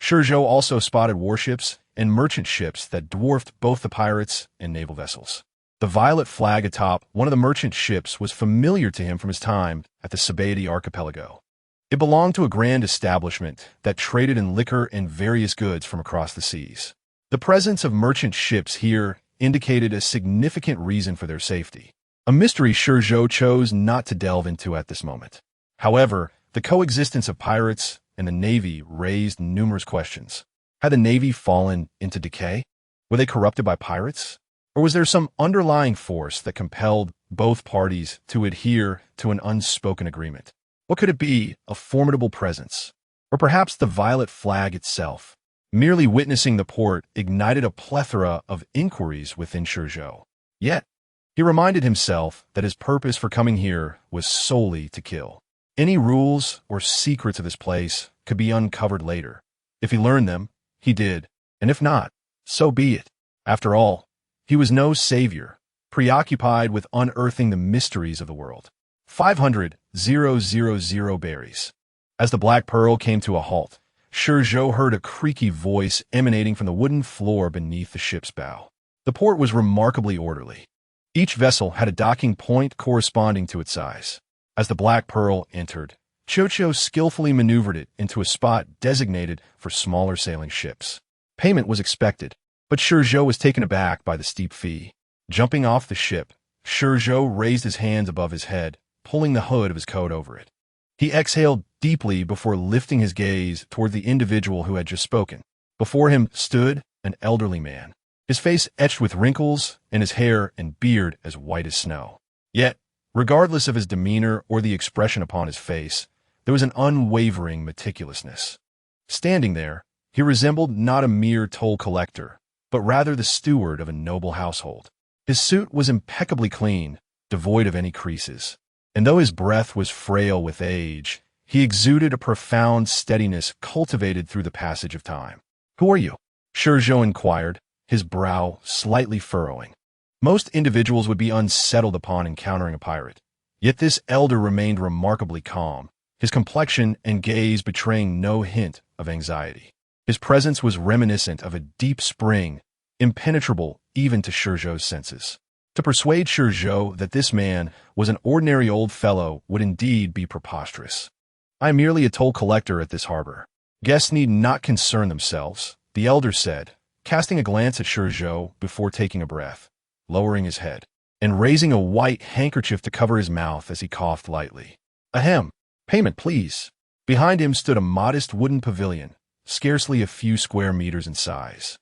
Speaker 1: ShiZhou also spotted warships and merchant ships that dwarfed both the pirates and naval vessels. The violet flag atop one of the merchant ships was familiar to him from his time at the Sabaody archipelago. It belonged to a grand establishment that traded in liquor and various goods from across the seas. The presence of merchant ships here indicated a significant reason for their safety, a mystery ShiZhou chose not to delve into at this moment. However, the coexistence of pirates and the Navy raised numerous questions. Had the Navy fallen into decay? Were they corrupted by pirates? Or was there some underlying force that compelled both parties to adhere to an unspoken agreement? What could it be? A formidable presence? Or perhaps the violet flag itself? Merely witnessing the port ignited a plethora of inquiries within ShiZhou. Yet, he reminded himself that his purpose for coming here was solely to kill. Any rules or secrets of this place could be uncovered later. If he learned them, he did, and if not, so be it. After all, he was no savior, preoccupied with unearthing the mysteries of the world. 500,000 berries. As the Black Pearl came to a halt, ShiZhou heard a creaky voice emanating from the wooden floor beneath the ship's bow. The port was remarkably orderly. Each vessel had a docking point corresponding to its size. As the Black Pearl entered, ShiZhou skillfully maneuvered it into a spot designated for smaller sailing ships. Payment was expected, but ShiZhou was taken aback by the steep fee. Jumping off the ship, ShiZhou raised his hands above his head, pulling the hood of his coat over it. He exhaled deeply before lifting his gaze toward the individual who had just spoken. Before him stood an elderly man, his face etched with wrinkles and his hair and beard as white as snow. Yet, regardless of his demeanor or the expression upon his face, there was an unwavering meticulousness. Standing there, he resembled not a mere toll collector, but rather the steward of a noble household. His suit was impeccably clean, devoid of any creases, and though his breath was frail with age, he exuded a profound steadiness cultivated through the passage of time. "Who are you?" ShiZhou inquired, his brow slightly furrowing. Most individuals would be unsettled upon encountering a pirate, yet this elder remained remarkably calm, his complexion and gaze betraying no hint of anxiety. His presence was reminiscent of a deep spring, impenetrable even to ShiZhou's senses. To persuade ShiZhou that this man was an ordinary old fellow would indeed be preposterous. "I am merely a toll collector at this harbor. Guests need not concern themselves," the elder said, casting a glance at ShiZhou before taking a breath, lowering his head, and raising a white handkerchief to cover his mouth as he coughed lightly. "Ahem. Payment, please." Behind him stood a modest wooden pavilion, scarcely a few square meters in size,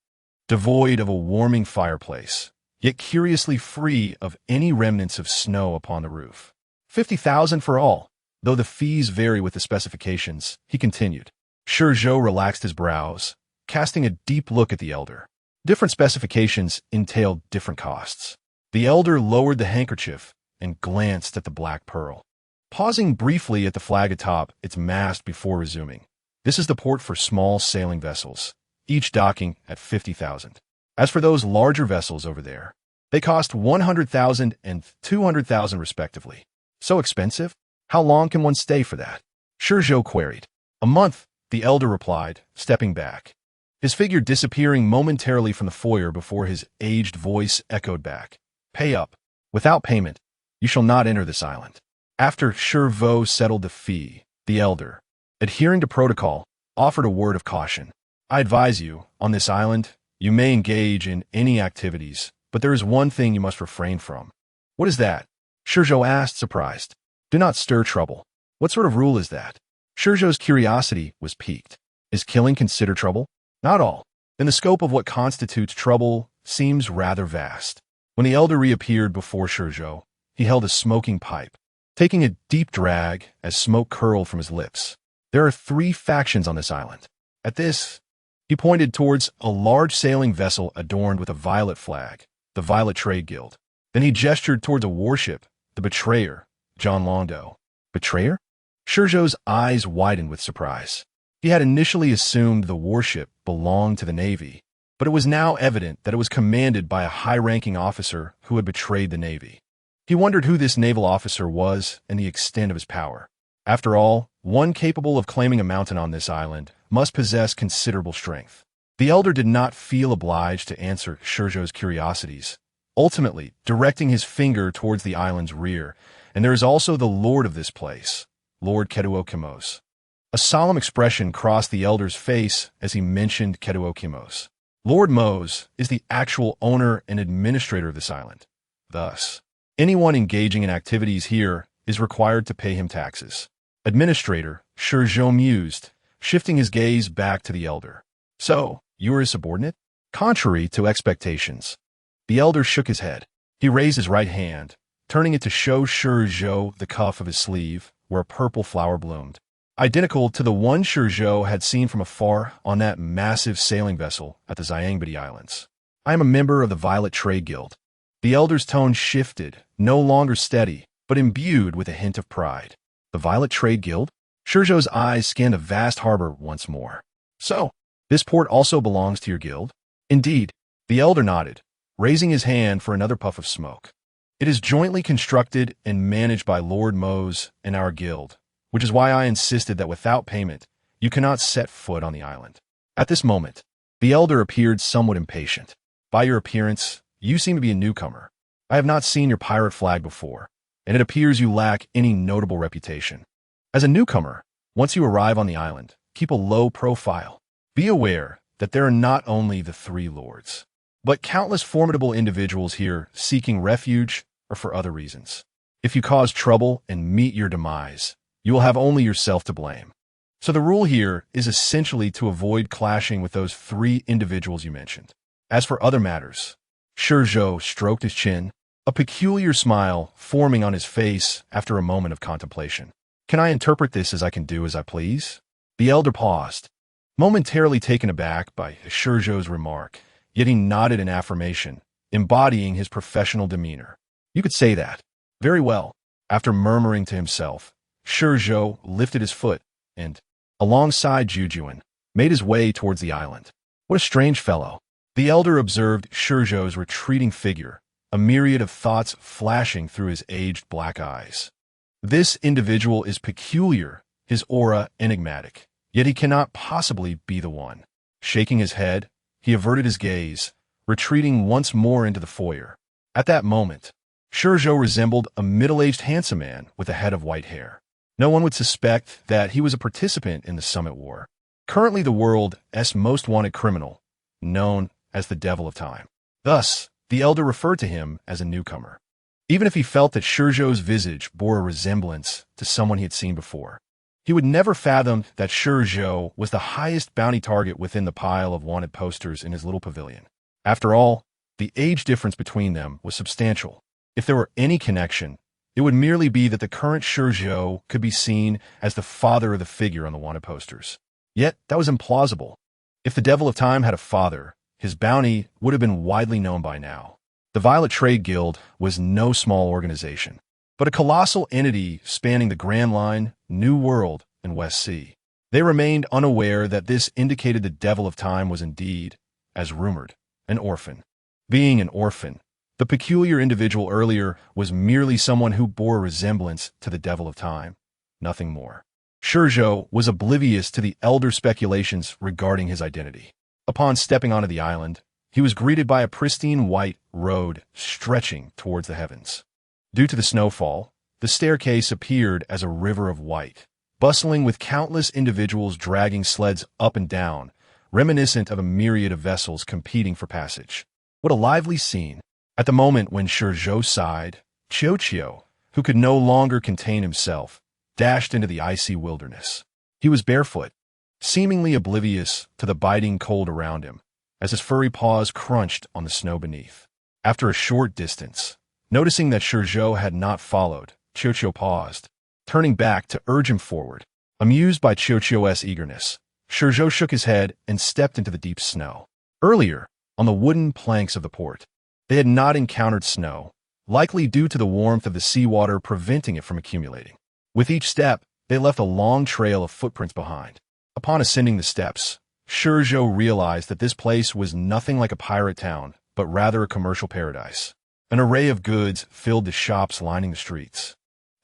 Speaker 1: devoid of a warming fireplace, yet curiously free of any remnants of snow upon the roof. 50,000 for all, though the fees vary with the specifications, he continued. ShiZhou relaxed his brows, casting a deep look at the elder. Different specifications entailed different costs. The elder lowered the handkerchief and glanced at the Black Pearl, pausing briefly at the flag atop its mast before resuming. "This is the port for small sailing vessels, each docking at 50,000. As for those larger vessels over there, they cost 100,000 and 200,000 respectively. So expensive? How long can one stay for that?" ShiZhou queried. "A month," the elder replied, stepping back, his figure disappearing momentarily from the foyer before his aged voice echoed back. "Pay up. Without payment, you shall not enter this island." After ShiZhou settled the fee, the elder, adhering to protocol, offered a word of caution. "I advise you, on this island, you may engage in any activities, but there is one thing you must refrain from." "What is that?" ShiZhou asked, surprised. "Do not stir trouble." "What sort of rule is that?" ShiZhou's curiosity was piqued. "Is killing considered trouble?" "Not all. Then the scope of what constitutes trouble seems rather vast." When the elder reappeared before ShiZhou, he held a smoking pipe, taking a deep drag as smoke curled from his lips. There are 3 factions on this island. At this, he pointed towards a large sailing vessel adorned with a violet flag, the Violet Trade Guild. Then he gestured towards a warship, the Betrayer, John Longdo. Betrayer? ShiZhou's eyes widened with surprise. He had initially assumed the warship belonged to the Navy, but it was now evident that it was commanded by a high-ranking officer who had betrayed the Navy. He wondered who this naval officer was and the extent of his power. After all, one capable of claiming a mountain on this island must possess considerable strength. The elder did not feel obliged to answer ShiZhou's curiosities, ultimately directing his finger towards the island's rear. And there is also the lord of this place, Lord Ketuokimos. A solemn expression crossed the elder's face as he mentioned Ketuokimos. Lord Mose is the actual owner and administrator of this island. Thus, anyone engaging in activities here is required to pay him taxes. Administrator, ShiZhou mused, shifting his gaze back to the elder. So, you are his subordinate? Contrary to expectations. The elder shook his head. He raised his right hand, turning it to show ShiZhou the cuff of his sleeve, where a purple flower bloomed. Identical to the one ShiZhou had seen from afar on that massive sailing vessel at the Xiangbidi Islands. I am a member of the Violet Trade Guild. The elder's tone shifted, no longer steady, but imbued with a hint of pride. The Violet Trade Guild? ShiZhou's eyes scanned a vast harbor once more. So, this port also belongs to your guild? Indeed. The elder nodded, raising his hand for another puff of smoke. It is jointly constructed and managed by Lord Mose and our guild, which is why I insisted that without payment, you cannot set foot on the island. At this moment, the elder appeared somewhat impatient. By your appearance, you seem to be a newcomer. I have not seen your pirate flag before, and it appears you lack any notable reputation. As a newcomer, once you arrive on the island, keep a low profile. Be aware that there are not only the 3 lords, but countless formidable individuals here seeking refuge or for other reasons. If you cause trouble and meet your demise, you will have only yourself to blame. So the rule here is essentially to avoid clashing with those 3 individuals you mentioned. As for other matters, ShiZhou stroked his chin, a peculiar smile forming on his face after a moment of contemplation. Can I interpret this as I can do as I please? The elder paused, momentarily taken aback by ShiZhou's remark, yet he nodded in affirmation, embodying his professional demeanor. You could say that. Very well. After murmuring to himself, ShiZhou lifted his foot and, alongside Jujuan, made his way towards the island. What a strange fellow. The elder observed ShiZhou's retreating figure, a myriad of thoughts flashing through his aged black eyes. This individual is peculiar, his aura enigmatic, yet he cannot possibly be the one. Shaking his head, he averted his gaze, retreating once more into the foyer. At that moment, ShiZhou resembled a middle-aged handsome man with a head of white hair. No one would suspect that he was a participant in the Summit War, currently the world's most wanted criminal, known as the Devil of Time. Thus, the elder referred to him as a newcomer, even if he felt that ShiZhou's visage bore a resemblance to someone he had seen before. He would never fathom that ShiZhou was the highest bounty target within the pile of wanted posters in his little pavilion. After all, the age difference between them was substantial. If there were any connection, it would merely be that the current ShiZhou could be seen as the father of the figure on the wanted posters. Yet, that was implausible. If the Devil of Time had a father, his bounty would have been widely known by now. The Violet Trade Guild was no small organization, but a colossal entity spanning the Grand Line, New World, and West Sea. They remained unaware that this indicated the Devil of Time was indeed, as rumored, an orphan. Being an orphan, the peculiar individual earlier was merely someone who bore a resemblance to the Devil of Time, nothing more. ShiZhou was oblivious to the elder speculations regarding his identity. Upon stepping onto the island, he was greeted by a pristine white road stretching towards the heavens. Due to the snowfall, the staircase appeared as a river of white, bustling with countless individuals dragging sleds up and down, reminiscent of a myriad of vessels competing for passage. What a lively scene! At the moment when ShiZhou sighed, Qiuqiu, who could no longer contain himself, dashed into the icy wilderness. He was barefoot, seemingly oblivious to the biting cold around him, as his furry paws crunched on the snow beneath. After a short distance, noticing that ShiZhou had not followed, Qiuqiu paused, turning back to urge him forward. Amused by ShiZhou's eagerness, ShiZhou shook his head and stepped into the deep snow. Earlier, on the wooden planks of the port, they had not encountered snow, likely due to the warmth of the seawater preventing it from accumulating. With each step, they left a long trail of footprints behind. Upon ascending the steps, ShiZhou realized that this place was nothing like a pirate town, but rather a commercial paradise. An array of goods filled the shops lining the streets,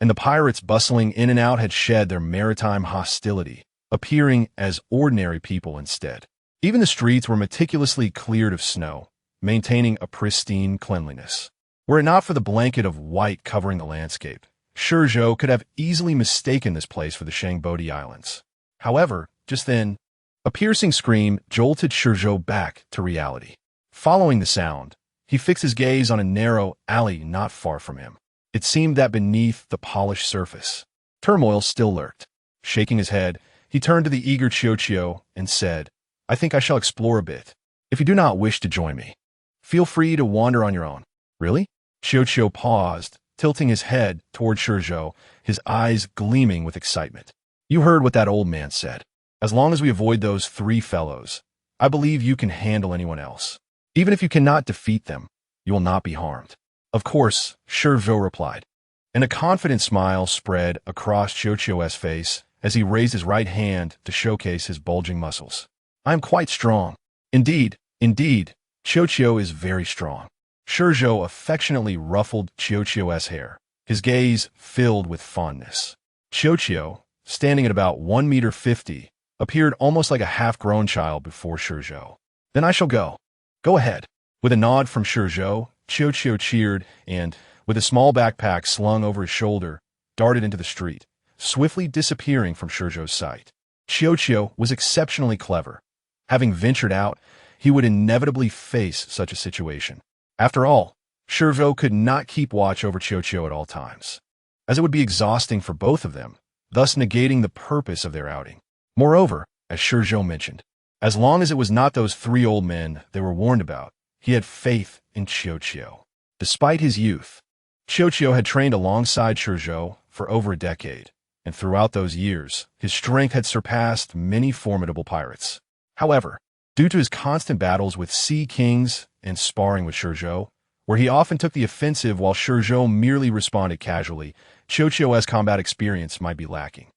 Speaker 1: and the pirates bustling in and out had shed their maritime hostility, appearing as ordinary people instead. Even the streets were meticulously cleared of snow, maintaining a pristine cleanliness. Were it not for the blanket of white covering the landscape, ShiZhou could have easily mistaken this place for the Shangbodi Islands. However, just then, a piercing scream jolted ShiZhou back to reality. Following the sound, he fixed his gaze on a narrow alley not far from him. It seemed that beneath the polished surface, turmoil still lurked. Shaking his head, he turned to the eager ShiZhou and said, "I think I shall explore a bit. If you do not wish to join me, feel free to wander on your own." "Really?" ShiZhou paused, tilting his head toward ShiZhou, his eyes gleaming with excitement. "You heard what that old man said. As long as we avoid those three fellows, I believe you can handle anyone else. Even if you cannot defeat them, you will not be harmed." "Of course," ShiZhou replied, and a confident smile spread across ShiZhou's face as he raised his right hand to showcase his bulging muscles. "I am quite strong." Indeed, ShiZhou is very strong." ShiZhou affectionately ruffled ShiZhou's hair, his gaze filled with fondness. ShiZhou, standing at about 1.50 meters, appeared almost like a half-grown child before ShiZhou. "Then I shall go." "Go ahead." With a nod from ShiZhou cheered and, with a small backpack slung over his shoulder, darted into the street, swiftly disappearing from ShiZhou's sight. ShiZhou was exceptionally clever. Having ventured out, he would inevitably face such a situation. After all, ShiZhou could not keep watch over ShiZhou at all times, as it would be exhausting for both of them, thus negating the purpose of their outing. Moreover, as ShiZhou mentioned, as long as it was not those three old men they were warned about, he had faith in ShiZhou. Despite his youth, ShiZhou had trained alongside ShiZhou for over a decade, and throughout those years, his strength had surpassed many formidable pirates. However, due to his constant battles with sea kings and sparring with ShiZhou, where he often took the offensive while ShiZhou merely responded casually, ShiZhou's combat experience might be lacking.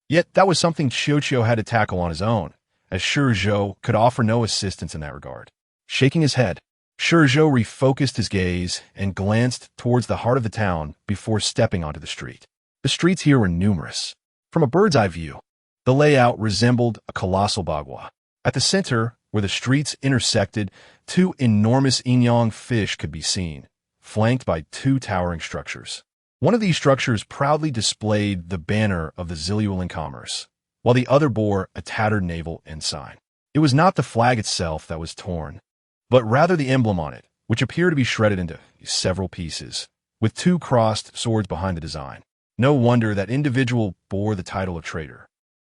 Speaker 1: Yet that was something ShiZhou had to tackle on his own, as ShiZhou could offer no assistance in that regard. Shaking his head, ShiZhou refocused his gaze and glanced towards the heart of the town before stepping onto the street. The streets here were numerous. From a bird's-eye view, the layout resembled a colossal bagua. At the center, where the streets intersected, two enormous inyong fish could be seen, flanked by two towering structures. One of these structures proudly displayed the banner of the Ziluan commerce, while the other bore a tattered naval ensign. It was not the flag itself that was torn, but rather the emblem on it, which appeared to be shredded into several pieces, with two crossed swords behind the design. No wonder that individual bore the title of traitor.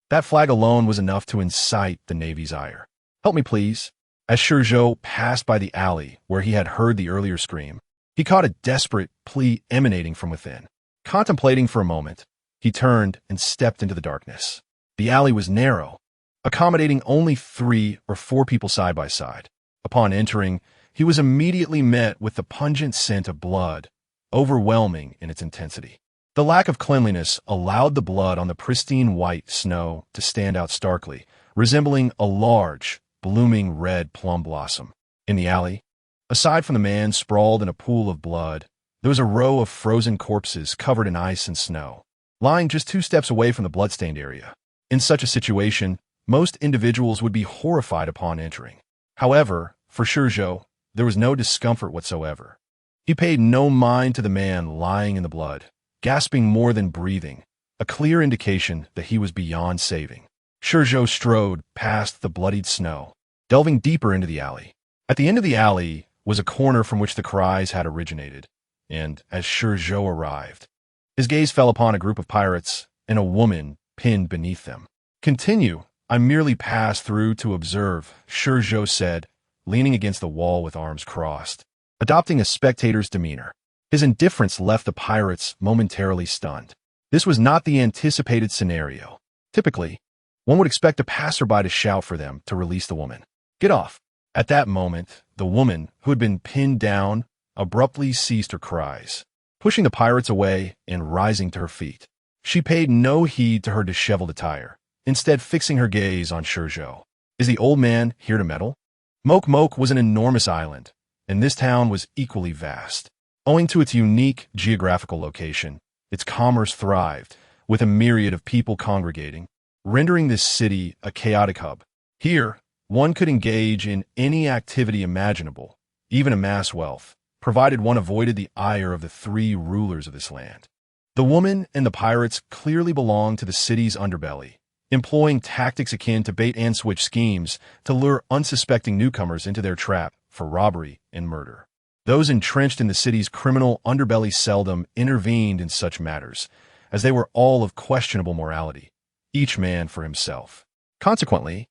Speaker 1: That flag alone was enough to incite the Navy's ire. "Help me, please." As ShiZhou passed by the alley where he had heard the earlier scream, he caught a desperate plea emanating from within. Contemplating for a moment, he turned and stepped into the darkness. The alley was narrow, accommodating only 3 or 4 people side by side. Upon entering, he was immediately met with the pungent scent of blood, overwhelming in its intensity. The lack of cleanliness allowed the blood on the pristine white snow to stand out starkly, resembling a large, blooming red plum blossom. In the alley, aside from the man sprawled in a pool of blood, there was a row of frozen corpses covered in ice and snow, lying just 2 steps away from the bloodstained area. In such a situation, most individuals would be horrified upon entering. However, for ShiZhou, there was no discomfort whatsoever. He paid no mind to the man lying in the blood, gasping more than breathing, a clear indication that he was beyond saving. ShiZhou strode past the bloodied snow, delving deeper into the alley. At the end of the alley was a corner from which the cries had originated, and as ShiZhou arrived, his gaze fell upon a group of pirates and a woman pinned beneath them. "Continue. I merely passed through to observe," ShiZhou said, leaning against the wall with arms crossed, adopting a spectator's demeanor. His indifference left the pirates momentarily stunned. This was not the anticipated scenario. Typically, one would expect a passerby to shout for them to release the woman. Get off. At that moment, the woman, who had been pinned down, abruptly ceased her cries, pushing the pirates away and rising to her feet. She paid no heed to her disheveled attire, instead fixing her gaze on ShiZhou. Is the old man here to meddle? Mok Mok was an enormous island, and this town was equally vast. Owing to its unique geographical location, its commerce thrived, with a myriad of people congregating, rendering this city a chaotic hub. Here, one could engage in any activity imaginable, even amass wealth, provided one avoided the ire of the three rulers of this land. The woman and the pirates clearly belonged to the city's underbelly, employing tactics akin to bait-and-switch schemes to lure unsuspecting newcomers into their trap for robbery and murder. Those entrenched in the city's criminal underbelly seldom intervened in such matters, as they were all of questionable morality, each man for himself. Consequently,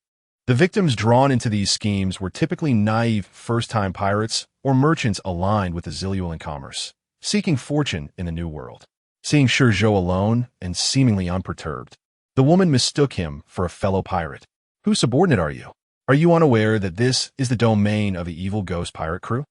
Speaker 1: the victims drawn into these schemes were typically naive first-time pirates or merchants aligned with the Zilluan commerce, seeking fortune in the New World. Seeing ShiZhou alone and seemingly unperturbed, the woman mistook him for a fellow pirate. Whose subordinate are you? Are you unaware that this is the domain of the evil ghost pirate crew?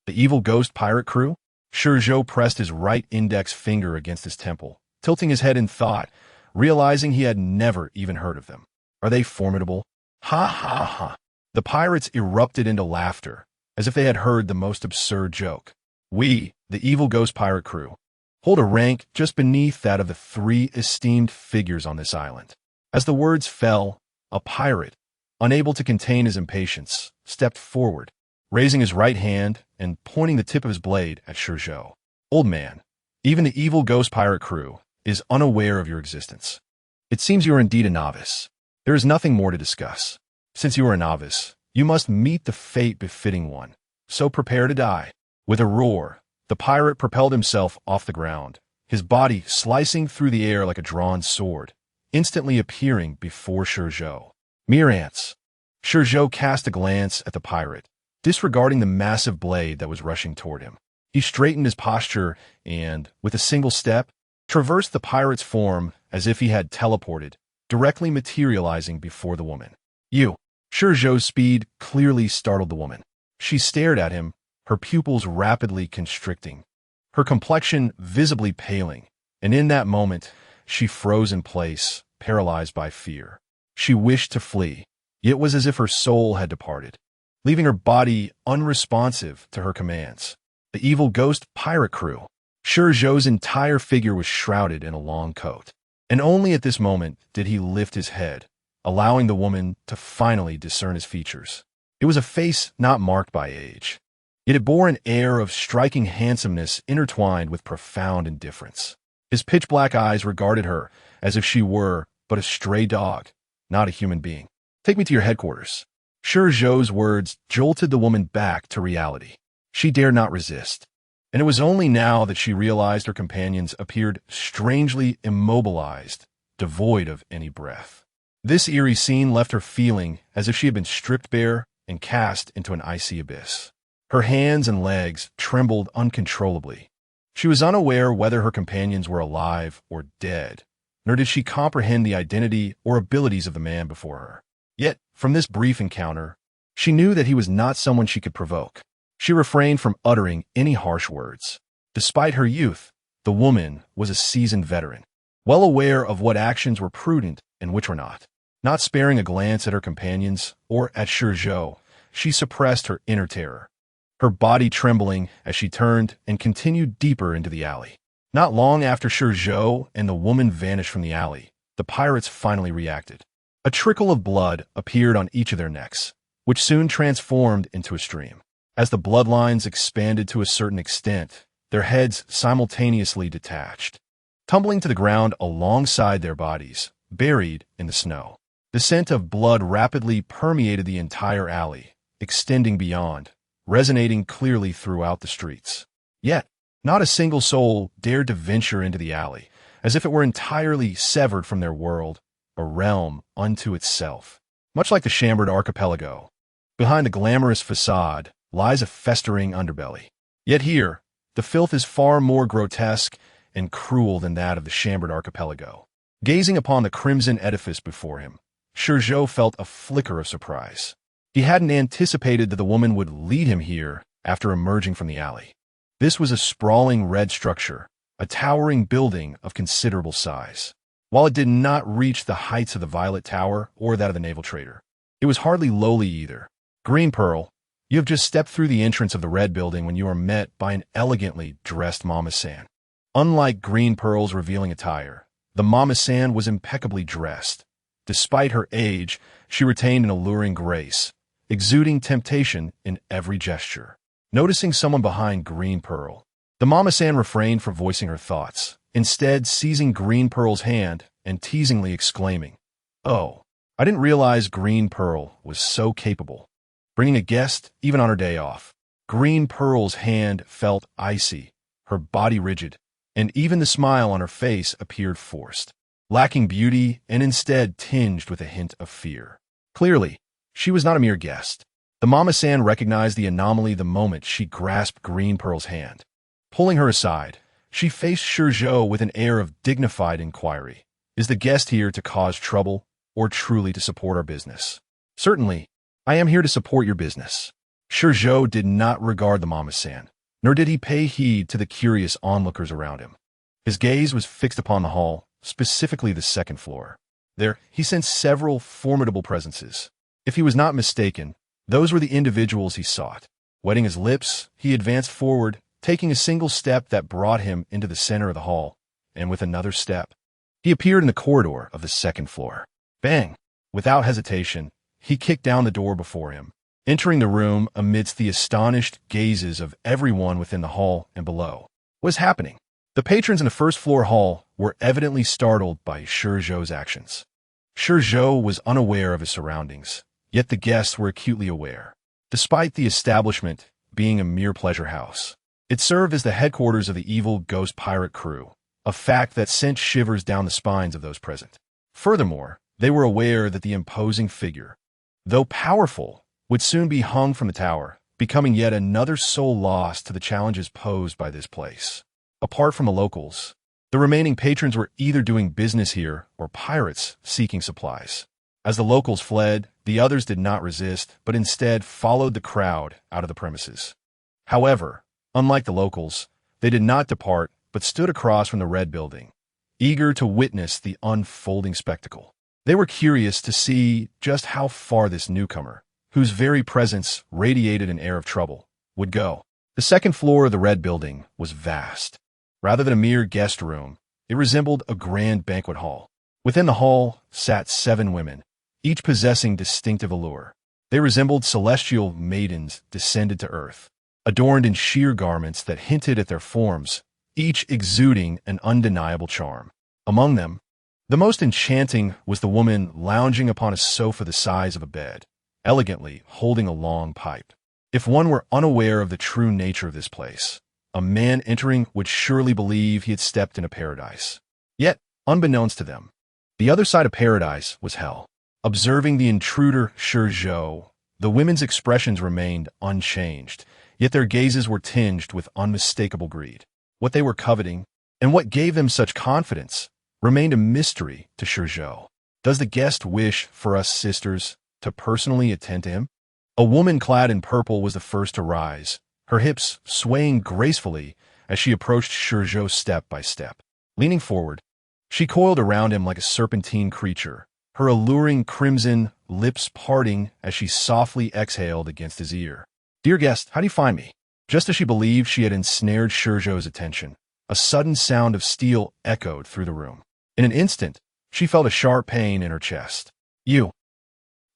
Speaker 1: The evil ghost pirate crew? ShiZhou pressed his right index finger against his temple, tilting his head in thought, realizing he had never even heard of them. Are they formidable? Ha ha ha. The pirates erupted into laughter, as if they had heard the most absurd joke. We, the evil ghost pirate crew, hold a rank just beneath that of the three esteemed figures on this island. As the words fell, a pirate, unable to contain his impatience, stepped forward, raising his right hand and pointing the tip of his blade at ShiZhou. Old man, even the evil ghost pirate crew is unaware of your existence. It seems you are indeed a novice. There is nothing more to discuss. Since you are a novice, you must meet the fate befitting one. So prepare to die. With a roar, the pirate propelled himself off the ground, his body slicing through the air like a drawn sword, instantly appearing before ShiZhou. Mere ants. ShiZhou cast a glance at the pirate, disregarding the massive blade that was rushing toward him. He straightened his posture and, with a single step, traversed the pirate's form as if he had teleported, directly materializing before the woman. You. ShiZhou's speed clearly startled the woman. She stared at him, her pupils rapidly constricting, her complexion visibly paling, and in that moment, she froze in place, paralyzed by fear. She wished to flee. It was as if her soul had departed, leaving her body unresponsive to her commands. The evil ghost pirate crew. ShiZhou's entire figure was shrouded in a long coat, and only at this moment did he lift his head, allowing the woman to finally discern his features. It was a face not marked by age, yet it bore an air of striking handsomeness intertwined with profound indifference. His pitch-black eyes regarded her as if she were but a stray dog, not a human being. Take me to your headquarters. ShiZhou's words jolted the woman back to reality. She dared not resist, and it was only now that she realized her companions appeared strangely immobilized, devoid of any breath. This eerie scene left her feeling as if she had been stripped bare and cast into an icy abyss. Her hands and legs trembled uncontrollably. She was unaware whether her companions were alive or dead, nor did she comprehend the identity or abilities of the man before her. Yet, from this brief encounter, she knew that he was not someone she could provoke. She refrained from uttering any harsh words. Despite her youth, the woman was a seasoned veteran, well aware of what actions were prudent and which were not. Not sparing a glance at her companions or at ShiZhou, she suppressed her inner terror, her body trembling as she turned and continued deeper into the alley. Not long after ShiZhou and the woman vanished from the alley, the pirates finally reacted. A trickle of blood appeared on each of their necks, which soon transformed into a stream. As the bloodlines expanded to a certain extent, their heads simultaneously detached, tumbling to the ground alongside their bodies, buried in the snow. The scent of blood rapidly permeated the entire alley, extending beyond, resonating clearly throughout the streets. Yet, not a single soul dared to venture into the alley, as if it were entirely severed from their world, a realm unto itself. Much like the Chambered Archipelago, behind the glamorous facade lies a festering underbelly. Yet here, the filth is far more grotesque and cruel than that of the Chambered Archipelago. Gazing upon the crimson edifice before him, ShiZhou felt a flicker of surprise. He hadn't anticipated that the woman would lead him here after emerging from the alley. This was a sprawling red structure, a towering building of considerable size. While it did not reach the heights of the Violet Tower or that of the Naval Trader, it was hardly lowly either. Green Pearl, you have just stepped through the entrance of the red building when you are met by an elegantly dressed Mama-san. Unlike Green Pearl's revealing attire, the Mama-san was impeccably dressed. Despite her age, she retained an alluring grace, exuding temptation in every gesture. Noticing someone behind Green Pearl, the Mama-san refrained from voicing her thoughts, instead seizing Green Pearl's hand and teasingly exclaiming, "Oh, I didn't realize Green Pearl was so capable. Bringing a guest, even on her day off." Green Pearl's hand felt icy, her body rigid, and even the smile on her face appeared forced, lacking beauty and instead tinged with a hint of fear. Clearly, she was not a mere guest. The Mama-san recognized the anomaly the moment she grasped Green Pearl's hand. Pulling her aside, she faced ShiZhou with an air of dignified inquiry. "Is the guest here to cause trouble or truly to support our business?" "Certainly, I am here to support your business." ShiZhou did not regard the Mama-san, nor did he pay heed to the curious onlookers around him. His gaze was fixed upon the hall, specifically the second floor. There, he sensed several formidable presences. If he was not mistaken, those were the individuals he sought. Wetting his lips, he advanced forward, taking a single step that brought him into the center of the hall, and with another step, he appeared in the corridor of the second floor. Bang! Without hesitation, he kicked down the door before him, entering the room amidst the astonished gazes of everyone within the hall and below. What was happening? The patrons in the first-floor hall were evidently startled by ShiZhou's actions. ShiZhou was unaware of his surroundings, yet the guests were acutely aware. Despite the establishment being a mere pleasure house, it served as the headquarters of the evil ghost pirate crew, a fact that sent shivers down the spines of those present. Furthermore, they were aware that the imposing figure, though powerful, would soon be hung from the tower, becoming yet another soul lost to the challenges posed by this place. Apart from the locals, the remaining patrons were either doing business here or pirates seeking supplies. As the locals fled, the others did not resist, but instead followed the crowd out of the premises. However, unlike the locals, they did not depart, but stood across from the red building, eager to witness the unfolding spectacle. They were curious to see just how far this newcomer, whose very presence radiated an air of trouble, would go. The second floor of the red building was vast. Rather than a mere guest room, it resembled a grand banquet hall. Within the hall sat 7 women, each possessing distinctive allure. They resembled celestial maidens descended to earth, adorned in sheer garments that hinted at their forms, each exuding an undeniable charm. Among them, the most enchanting was the woman lounging upon a sofa the size of a bed, elegantly holding a long pipe. If one were unaware of the true nature of this place, a man entering would surely believe he had stepped into paradise. Yet, unbeknownst to them, the other side of paradise was hell. Observing the intruder ShiZhou, the women's expressions remained unchanged, yet their gazes were tinged with unmistakable greed. What they were coveting, and what gave them such confidence, remained a mystery to ShiZhou. Does the guest wish for us sisters to personally attend to him? A woman clad in purple was the first to rise, her hips swaying gracefully as she approached ShiZhou step by step. Leaning forward, she coiled around him like a serpentine creature, her alluring crimson lips parting as she softly exhaled against his ear. "Dear guest, how do you find me?" Just as she believed she had ensnared ShiZhou's attention, a sudden sound of steel echoed through the room. In an instant, she felt a sharp pain in her chest. "You."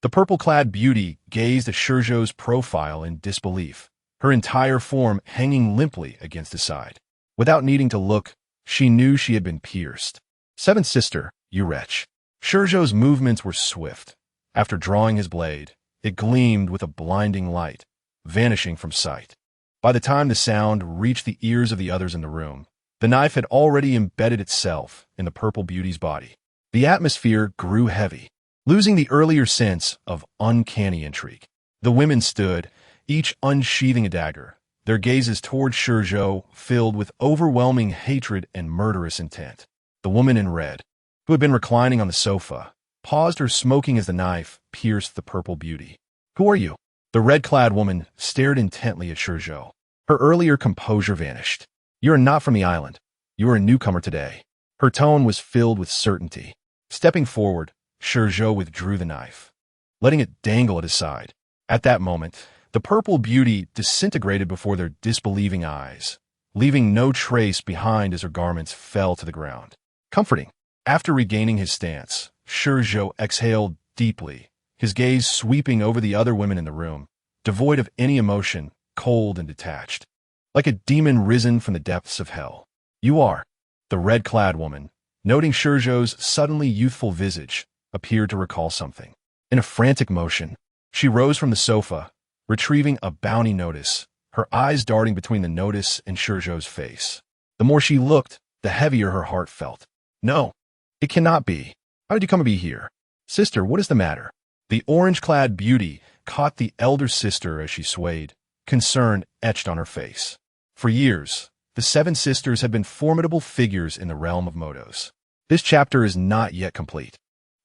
Speaker 1: The purple-clad beauty gazed at ShiZhou's profile in disbelief, her entire form hanging limply against his side. Without needing to look, she knew she had been pierced. "Seventh sister, you wretch." ShiZhou's movements were swift. After drawing his blade, it gleamed with a blinding light, vanishing from sight. By the time the sound reached the ears of the others in the room, the knife had already embedded itself in the purple beauty's body. The atmosphere grew heavy, losing the earlier sense of uncanny intrigue. The women stood, each unsheathing a dagger, their gazes toward ShiZhou filled with overwhelming hatred and murderous intent. The woman in red, who had been reclining on the sofa, paused her smoking as the knife pierced the purple beauty. "Who are you?" The red-clad woman stared intently at ShiZhou. Her earlier composure vanished. "You are not from the island. You are a newcomer today." Her tone was filled with certainty. Stepping forward, ShiZhou withdrew the knife, letting it dangle at his side. At that moment, the purple beauty disintegrated before their disbelieving eyes, leaving no trace behind as her garments fell to the ground. Comforting. After regaining his stance, ShiZhou exhaled deeply, his gaze sweeping over the other women in the room, devoid of any emotion, cold and detached. Like a demon risen from the depths of hell. "You are." The red-clad woman, noting ShiZhou's suddenly youthful visage, appeared to recall something. In a frantic motion, she rose from the sofa, retrieving a bounty notice, her eyes darting between the notice and ShiZhou's face. The more she looked, the heavier her heart felt. "No, it cannot be. How did you come to be here? Sister, what is the matter?" The orange-clad beauty caught the elder sister as she swayed, concern etched on her face. For years, the seven sisters had been formidable figures in the realm of motos. This chapter is not yet complete.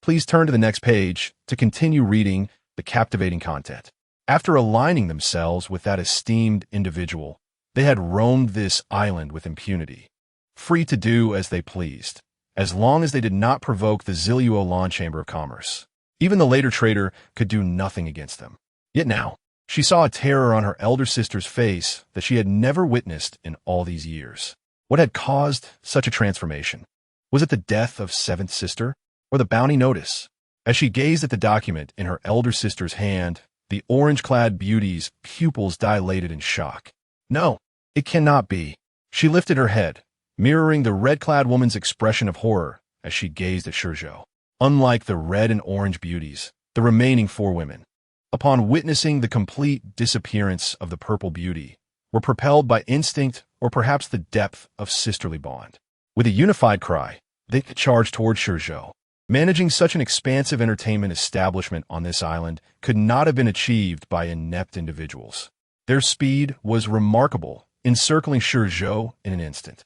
Speaker 1: Please turn to the next page to continue reading the captivating content. After aligning themselves with that esteemed individual, they had roamed this island with impunity, free to do as they pleased, as long as they did not provoke the ShiZhou Lawn Chamber of Commerce. Even the later trader could do nothing against them. Yet now, she saw a terror on her elder sister's face that she had never witnessed in all these years. What had caused such a transformation? Was it the death of seventh sister, or the bounty notice? As she gazed at the document in her elder sister's hand, the orange-clad beauty's pupils dilated in shock. "No, it cannot be." She lifted her head, mirroring the red-clad woman's expression of horror as she gazed at ShiZhou. Unlike the red and orange beauties, the remaining four women, upon witnessing the complete disappearance of the purple beauty, were propelled by instinct or perhaps the depth of sisterly bond. With a unified cry, they charged toward ShiZhou. Managing such an expansive entertainment establishment on this island could not have been achieved by inept individuals. Their speed was remarkable, encircling ShiZhou in an instant.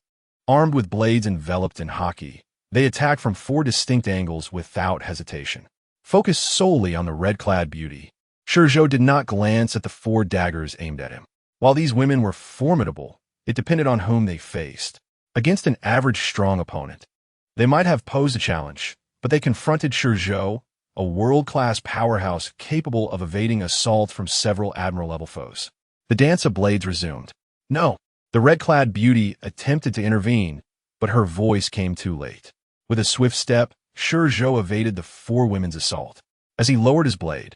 Speaker 1: Armed with blades enveloped in haki, they attacked from four distinct angles without hesitation. Focused solely on the red-clad beauty, ShiZhou did not glance at the four daggers aimed at him. While these women were formidable, it depended on whom they faced. Against an average strong opponent, they might have posed a challenge, but they confronted ShiZhou, a world-class powerhouse capable of evading assault from several admiral-level foes. The dance of blades resumed. "No." The red-clad beauty attempted to intervene, but her voice came too late. With a swift step, ShiZhou evaded the four women's assault. As he lowered his blade,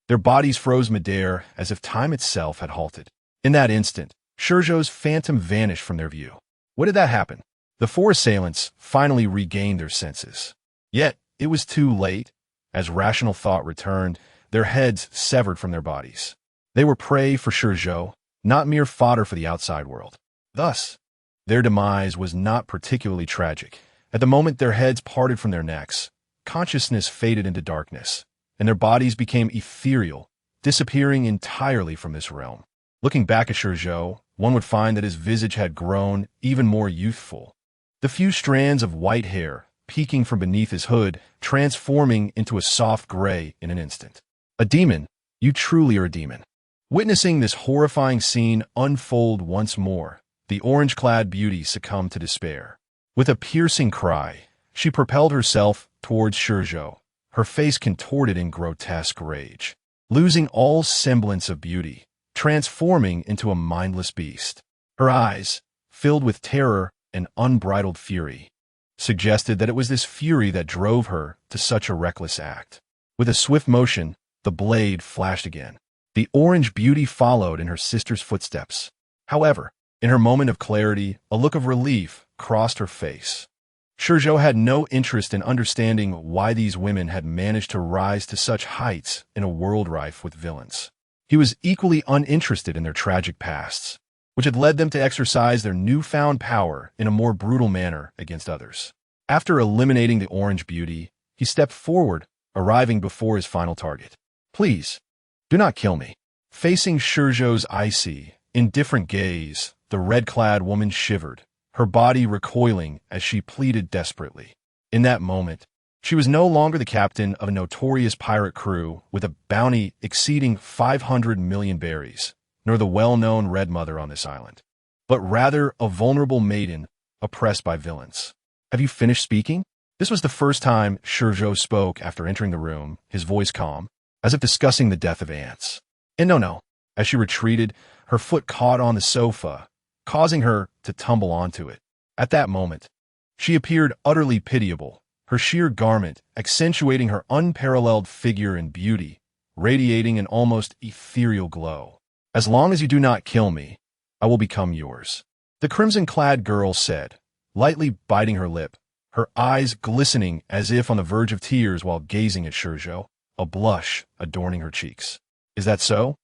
Speaker 1: their bodies froze midair as if time itself had halted. In that instant, ShiZhou's phantom vanished from their view. What did that happen? The four assailants finally regained their senses. Yet, it was too late. As rational thought returned, their heads severed from their bodies. They were prey for ShiZhou, not mere fodder for the outside world. Thus, their demise was not particularly tragic. At the moment their heads parted from their necks, consciousness faded into darkness, and their bodies became ethereal, disappearing entirely from this realm. Looking back at ShiZhou, one would find that his visage had grown even more youthful. The few strands of white hair, peeking from beneath his hood, transforming into a soft gray in an instant. A demon, you truly are a demon. Witnessing this horrifying scene unfold once more, the orange-clad beauty succumbed to despair. With a piercing cry, she propelled herself towards ShiZhou, her face contorted in grotesque rage, losing all semblance of beauty, transforming into a mindless beast. Her eyes, filled with terror and unbridled fury, suggested that it was this fury that drove her to such a reckless act. With a swift motion, the blade flashed again. The orange beauty followed in her sister's footsteps. However, in her moment of clarity, a look of relief crossed her face. ShiZhou had no interest in understanding why these women had managed to rise to such heights in a world rife with villains. He was equally uninterested in their tragic pasts, which had led them to exercise their newfound power in a more brutal manner against others. After eliminating the orange beauty, he stepped forward, arriving before his final target. "Please, do not kill me." Facing ShiZhou's icy, indifferent gaze, the red-clad woman shivered, her body recoiling as she pleaded desperately. In that moment, She was no longer the captain of a notorious pirate crew with a bounty exceeding 500 million berries, nor the well-known Red Mother on this island, but rather a vulnerable maiden oppressed by villains. Have you finished speaking? This was the first time ShiZhou spoke after entering the room, his voice calm, as if discussing the death of ants. And no. As she retreated, her foot caught on the sofa, causing her to tumble onto it. At that moment, she appeared utterly pitiable, her sheer garment accentuating her unparalleled figure and beauty, radiating an almost ethereal glow. As long as you do not kill me, I will become yours, the crimson-clad girl said, lightly biting her lip, her eyes glistening as if on the verge of tears while gazing at ShiZhou, a blush adorning her cheeks. Is that so?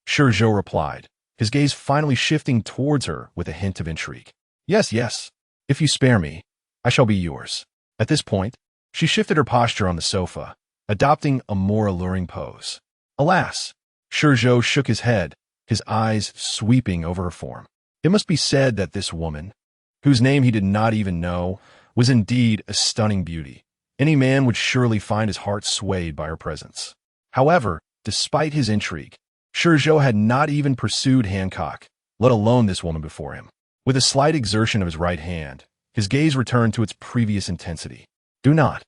Speaker 1: ShiZhou replied, his gaze finally shifting towards her with a hint of intrigue. Yes. If you spare me, I shall be yours. At this point, she shifted her posture on the sofa, adopting a more alluring pose. Alas, ShiZhou shook his head, his eyes sweeping over her form. It must be said that this woman, whose name he did not even know, was indeed a stunning beauty. Any man would surely find his heart swayed by her presence. However, despite his intrigue, ShiZhou had not even pursued Hancock, let alone this woman before him. With a slight exertion of his right hand, his gaze returned to its previous intensity. Do not.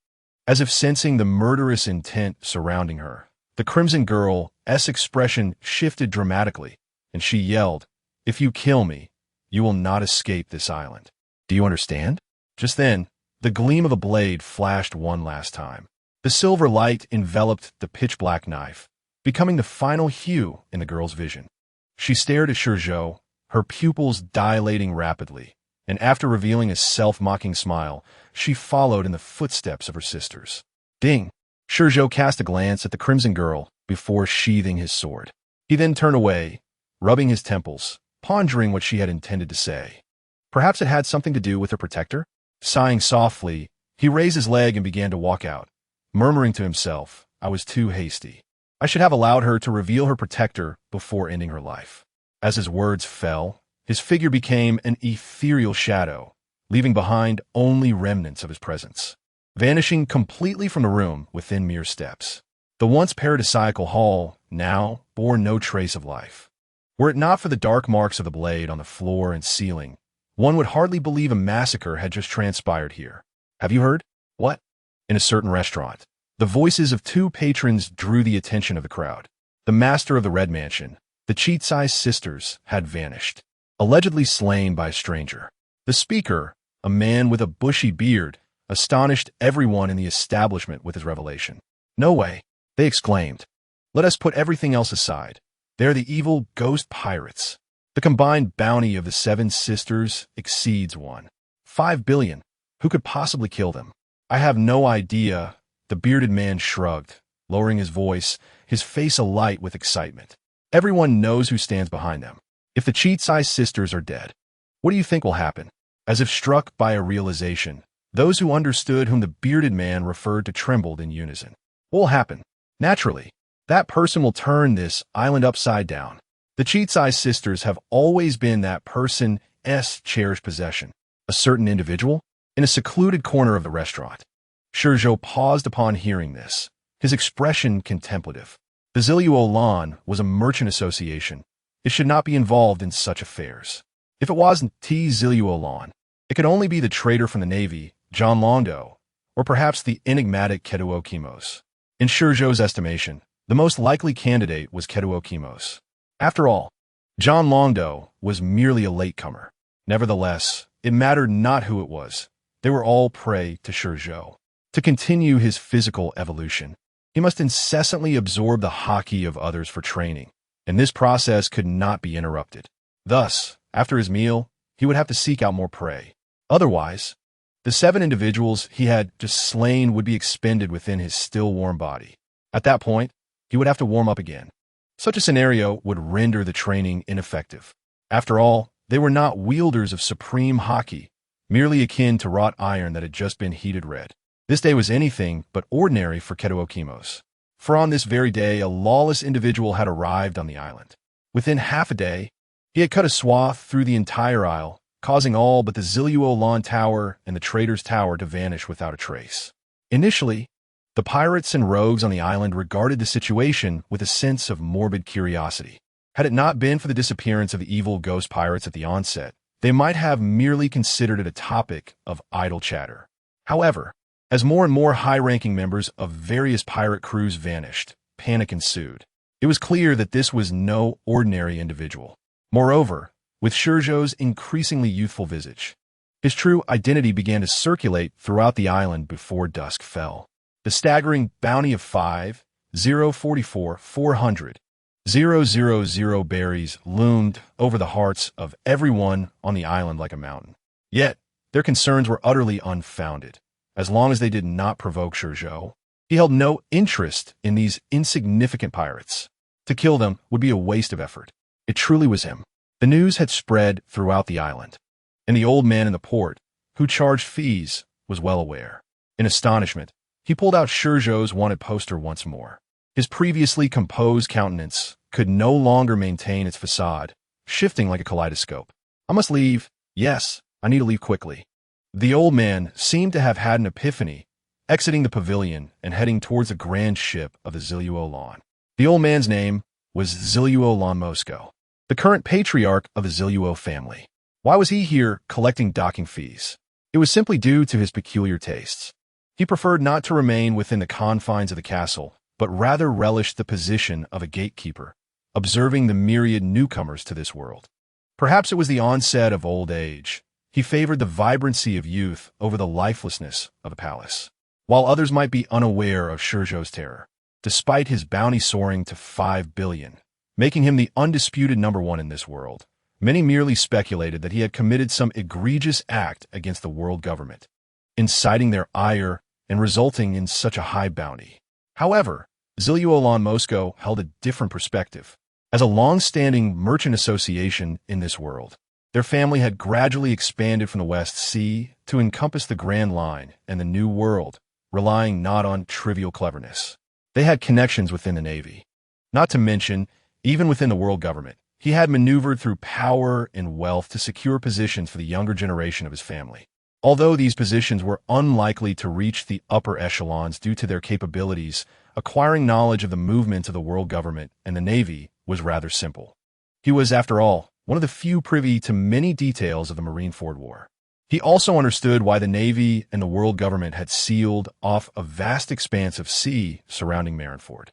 Speaker 1: As if sensing the murderous intent surrounding her, the crimson girl's expression shifted dramatically, and she yelled, If you kill me, you will not escape this island. Do you understand? Just then, the gleam of a blade flashed one last time. The silver light enveloped the pitch-black knife, becoming the final hue in the girl's vision. She stared at ShiZhou, her pupils dilating rapidly, and after revealing a self-mocking smile, she followed in the footsteps of her sisters. Ding! ShiZhou cast a glance at the crimson girl before sheathing his sword. He then turned away, rubbing his temples, pondering what she had intended to say. Perhaps it had something to do with her protector? Sighing softly, he raised his leg and began to walk out, murmuring to himself, I was too hasty. I should have allowed her to reveal her protector before ending her life. As his words fell, his figure became an ethereal shadow, leaving behind only remnants of his presence, vanishing completely from the room within mere steps. The once paradisiacal hall now bore no trace of life. Were it not for the dark marks of the blade on the floor and ceiling, one would hardly believe a massacre had just transpired here. Have you heard? What? In a certain restaurant, the voices of two patrons drew the attention of the crowd. The master of the Red Mansion, the Cheat-Size sisters, had vanished, allegedly slain by a stranger. The speaker, a man with a bushy beard, astonished everyone in the establishment with his revelation. No way, they exclaimed. Let us put everything else aside. They're the evil ghost pirates. The combined bounty of the 7 sisters exceeds 1.5 billion. Who could possibly kill them? I have no idea. The bearded man shrugged, lowering his voice, his face alight with excitement. Everyone knows who stands behind them. If the Cheat-Size sisters are dead, what do you think will happen? As if struck by a realization, those who understood whom the bearded man referred to trembled in unison. What will happen? Naturally, that person will turn this island upside down. The Cheat-Size sisters have always been that person's cherished possession. A certain individual? In a secluded corner of the restaurant. ShiZhou paused upon hearing this, his expression contemplative. The ShiZhou was a merchant association. It should not be involved in such affairs. If it wasn't ShiZhou, it could only be the traitor from the Navy, John Longdo, or perhaps the enigmatic Ketuo Kimos. In ShiZhou's estimation, the most likely candidate was Ketuo Kimos. After all, John Longdo was merely a latecomer. Nevertheless, it mattered not who it was. They were all prey to ShiZhou. To continue his physical evolution, he must incessantly absorb the haki of others for training, and this process could not be interrupted. Thus, after his meal, he would have to seek out more prey. Otherwise, the 7 individuals he had just slain would be expended within his still warm body. At that point, he would have to warm up again. Such a scenario would render the training ineffective. After all, they were not wielders of supreme haki, merely akin to wrought iron that had just been heated red. This day was anything but ordinary for Ketuo Kimos. For on this very day, a lawless individual had arrived on the island. Within half a day, he had cut a swath through the entire isle, causing all but the ShiZhou Tower and the Trader's Tower to vanish without a trace. Initially, the pirates and rogues on the island regarded the situation with a sense of morbid curiosity. Had it not been for the disappearance of the evil ghost pirates at the onset, they might have merely considered it a topic of idle chatter. However, as more and more high-ranking members of various pirate crews vanished, panic ensued. It was clear that this was no ordinary individual. Moreover, with ShiZhou's increasingly youthful visage, his true identity began to circulate throughout the island before dusk fell. The staggering bounty of 400 berries loomed over the hearts of everyone on the island like a mountain. Yet, their concerns were utterly unfounded. As long as they did not provoke ShiZhou, he held no interest in these insignificant pirates. To kill them would be a waste of effort. It truly was him. The news had spread throughout the island, and the old man in the port, who charged fees, was well aware. In astonishment, he pulled out ShiZhou's wanted poster once more. His previously composed countenance could no longer maintain its facade, shifting like a kaleidoscope. I must leave. Yes, I need to leave quickly. The old man seemed to have had an epiphany, exiting the pavilion and heading towards the grand ship of the ShiZhou. The old man's name was ShiZhou Moscow, the current patriarch of the ShiZhou family. Why was he here collecting docking fees? It was simply due to his peculiar tastes. He preferred not to remain within the confines of the castle, but rather relished the position of a gatekeeper, observing the myriad newcomers to this world. Perhaps it was the onset of old age. He favored the vibrancy of youth over the lifelessness of a palace. While others might be unaware of ShiZhou's terror, despite his bounty soaring to 5 billion, making him the undisputed #1 in this world, many merely speculated that he had committed some egregious act against the world government, inciting their ire and resulting in such a high bounty. However, ShiZhou Moscow held a different perspective. As a long-standing merchant association in this world, their family had gradually expanded from the West Sea to encompass the Grand Line and the New World, relying not on trivial cleverness. They had connections within the Navy. Not to mention, even within the world government, he had maneuvered through power and wealth to secure positions for the younger generation of his family. Although these positions were unlikely to reach the upper echelons due to their capabilities, acquiring knowledge of the movements of the world government and the Navy was rather simple. He was, after all, one of the few privy to many details of the Marineford War. He also understood why the Navy and the world government had sealed off a vast expanse of sea surrounding Marineford.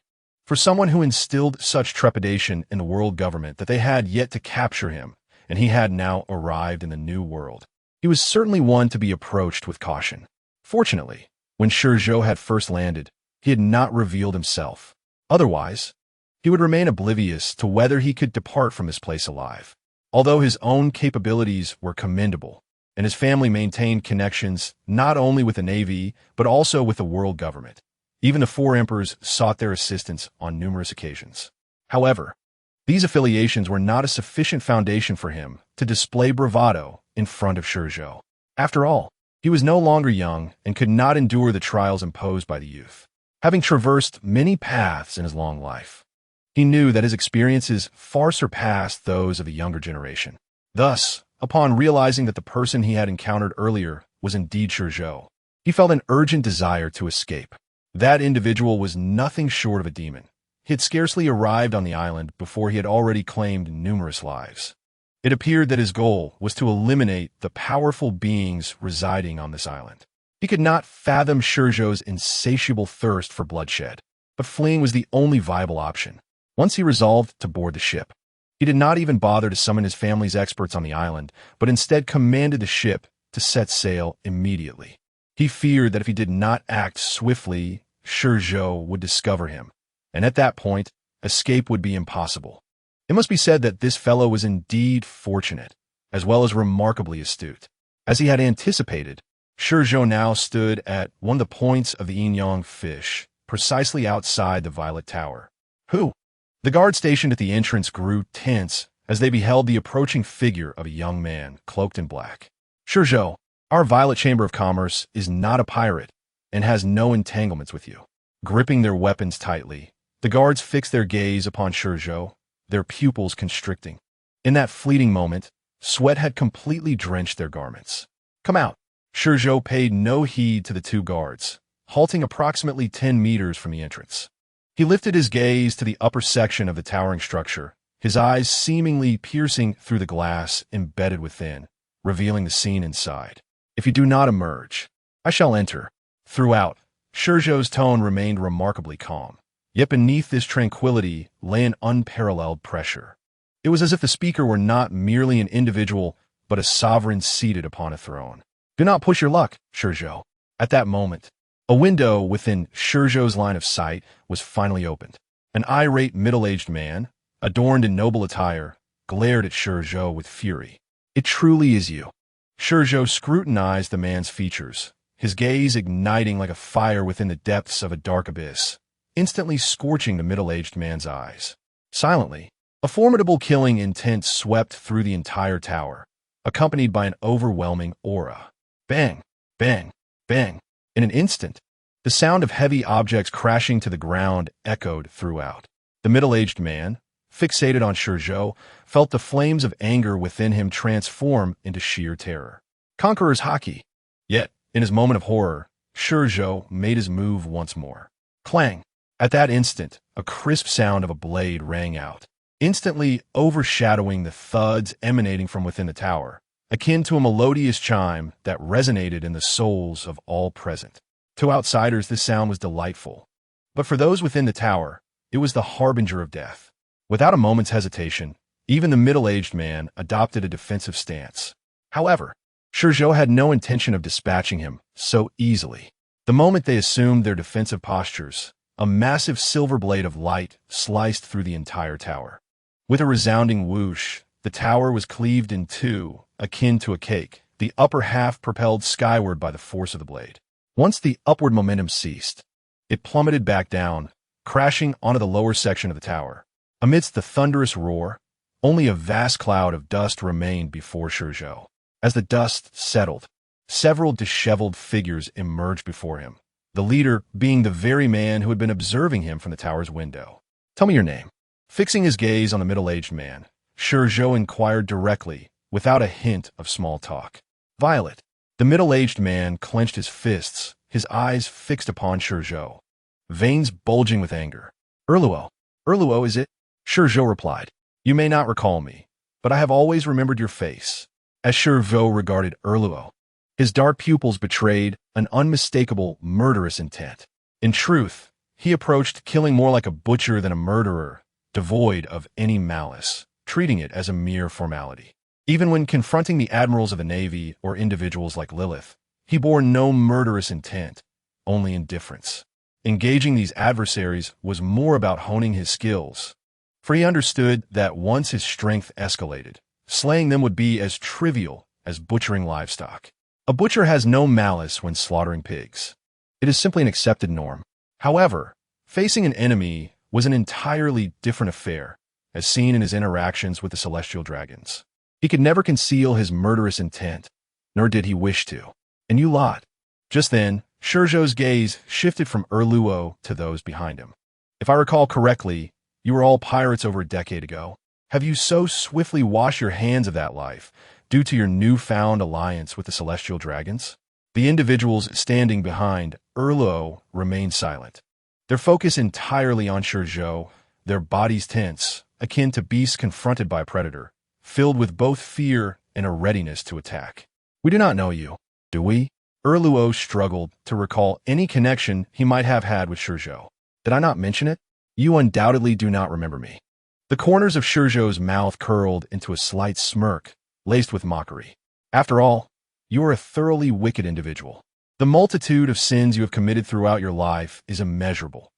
Speaker 1: For someone who instilled such trepidation in the world government that they had yet to capture him, and he had now arrived in the New World, he was certainly one to be approached with caution. Fortunately, when ShiZhou had first landed, he had not revealed himself. Otherwise, he would remain oblivious to whether he could depart from this place alive. Although his own capabilities were commendable, and his family maintained connections not only with the Navy, but also with the world government, even the four emperors sought their assistance on numerous occasions. However, these affiliations were not a sufficient foundation for him to display bravado in front of ShiZhou. After all, he was no longer young and could not endure the trials imposed by the youth. Having traversed many paths in his long life, he knew that his experiences far surpassed those of the younger generation. Thus, upon realizing that the person he had encountered earlier was indeed ShiZhou, he felt an urgent desire to escape. That individual was nothing short of a demon. He had scarcely arrived on the island before he had already claimed numerous lives. It appeared that his goal was to eliminate the powerful beings residing on this island. He could not fathom ShiZhou's insatiable thirst for bloodshed, but fleeing was the only viable option. Once he resolved to board the ship, he did not even bother to summon his family's experts on the island, but instead commanded the ship to set sail immediately. He feared that if he did not act swiftly, ShiZhou would discover him, and at that point, escape would be impossible. It must be said that this fellow was indeed fortunate, as well as remarkably astute. As he had anticipated, ShiZhou now stood at one of the points of the Inyang fish, precisely outside the Violet Tower. Who? The guard stationed at the entrance grew tense as they beheld the approaching figure of a young man cloaked in black. ShiZhou, our Violet Chamber of Commerce is not a pirate and has no entanglements with you. Gripping their weapons tightly, the guards fixed their gaze upon ShiZhou, their pupils constricting. In that fleeting moment, sweat had completely drenched their garments. Come out. ShiZhou paid no heed to the two guards, halting approximately 10 meters from the entrance. He lifted his gaze to the upper section of the towering structure, his eyes seemingly piercing through the glass embedded within, revealing the scene inside. "If you do not emerge, I shall enter." Throughout, ShiZhou's tone remained remarkably calm. Yet beneath this tranquility lay an unparalleled pressure. It was as if the speaker were not merely an individual, but a sovereign seated upon a throne. "Do not push your luck, ShiZhou." At that moment, a window within ShiZhou's line of sight was finally opened. An irate middle-aged man, adorned in noble attire, glared at ShiZhou with fury. "It truly is you." ShiZhou scrutinized the man's features, his gaze igniting like a fire within the depths of a dark abyss, instantly scorching the middle-aged man's eyes. Silently, a formidable killing intent swept through the entire tower, accompanied by an overwhelming aura. Bang! Bang! Bang! In an instant, the sound of heavy objects crashing to the ground echoed throughout. The middle-aged man, fixated on ShiZhou, felt the flames of anger within him transform into sheer terror. Conqueror's haki. Yet, in his moment of horror, ShiZhou made his move once more. Clang! At that instant, a crisp sound of a blade rang out, instantly overshadowing the thuds emanating from within the tower, akin to a melodious chime that resonated in the souls of all present. To outsiders, this sound was delightful, but for those within the tower, it was the harbinger of death. Without a moment's hesitation, even the middle-aged man adopted a defensive stance. However, ShiZhou had no intention of dispatching him so easily. The moment they assumed their defensive postures, a massive silver blade of light sliced through the entire tower. With a resounding whoosh, the tower was cleaved in two, akin to a cake, the upper half propelled skyward by the force of the blade. Once the upward momentum ceased, it plummeted back down, crashing onto the lower section of the tower. Amidst the thunderous roar, only a vast cloud of dust remained before ShiZhou. As the dust settled, several disheveled figures emerged before him, the leader being the very man who had been observing him from the tower's window. "Tell me your name." Fixing his gaze on the middle-aged man, ShiZhou inquired directly, without a hint of small talk. "Violet." The middle-aged man clenched his fists, his eyes fixed upon ShiZhou, veins bulging with anger. "Erluo. Erluo, is it?" ShiZhou replied. "You may not recall me, but I have always remembered your face." As ShiZhou regarded Erluo, his dark pupils betrayed an unmistakable murderous intent. In truth, he approached killing more like a butcher than a murderer, devoid of any malice, treating it as a mere formality. Even when confronting the admirals of the Navy or individuals like Lilith, he bore no murderous intent, only indifference. Engaging these adversaries was more about honing his skills, for he understood that once his strength escalated, slaying them would be as trivial as butchering livestock. A butcher has no malice when slaughtering pigs. It is simply an accepted norm. However, facing an enemy was an entirely different affair, as seen in his interactions with the celestial dragons. He could never conceal his murderous intent, nor did he wish to. "And you lot." Just then, ShiZhou's gaze shifted from Erluo to those behind him. "If I recall correctly, you were all pirates over a decade ago. Have you so swiftly washed your hands of that life due to your newfound alliance with the celestial dragons?" The individuals standing behind Erluo remained silent, their focus entirely on ShiZhou, their bodies tense, akin to beasts confronted by a predator, filled with both fear and a readiness to attack. "We do not know you, do we?" Erluo struggled to recall any connection he might have had with ShiZhou. "Did I not mention it? You undoubtedly do not remember me." The corners of ShiZhou's mouth curled into a slight smirk, laced with mockery. "After all, you are a thoroughly wicked individual. The multitude of sins you have committed throughout your life is immeasurable.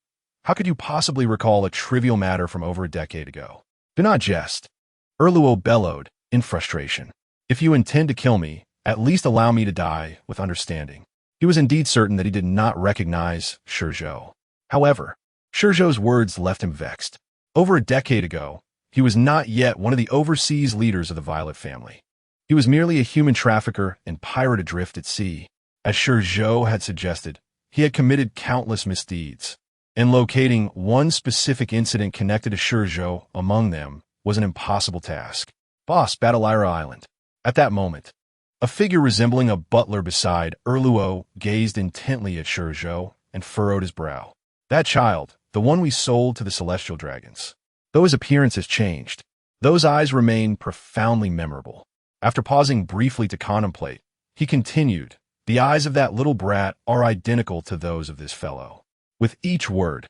Speaker 1: How could you possibly recall a trivial matter from over a decade ago?" "Do not jest," Erluo bellowed in frustration. "If you intend to kill me, at least allow me to die with understanding." He was indeed certain that he did not recognize ShiZhou. However, ShiZhou's words left him vexed. Over a decade ago, he was not yet one of the overseas leaders of the Violet family. He was merely a human trafficker and pirate adrift at sea. As ShiZhou had suggested, he had committed countless misdeeds, and locating one specific incident connected to ShiZhou among them was an impossible task. "Boss, Battleira Island." At that moment, a figure resembling a butler beside Erluo gazed intently at ShiZhou, and furrowed his brow. That child, the one we sold to the celestial dragons. Though his appearance has changed, those eyes remain profoundly memorable. After pausing briefly to contemplate, he continued, the eyes of that little brat are identical to those of this fellow. With each word,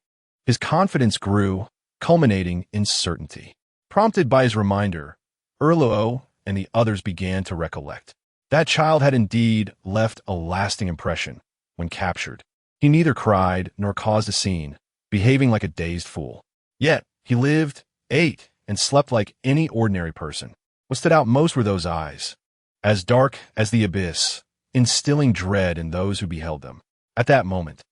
Speaker 1: his confidence grew, culminating in certainty. Prompted by his reminder, Erluo and the others began to recollect. That child had indeed left a lasting impression when captured. He neither cried nor caused a scene, behaving like a dazed fool. Yet, he lived, ate, and slept like any ordinary person. What stood out most were those eyes, as dark as the abyss, instilling dread in those who beheld them. At that moment,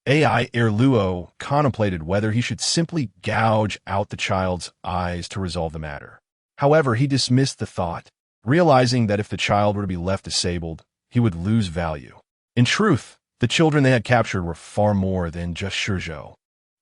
Speaker 1: AI Erluo contemplated whether he should simply gouge out the child's eyes to resolve the matter. However, he dismissed the thought, realizing that if the child were to be left disabled, he would lose value. In truth, the children they had captured were far more than just ShiZhou.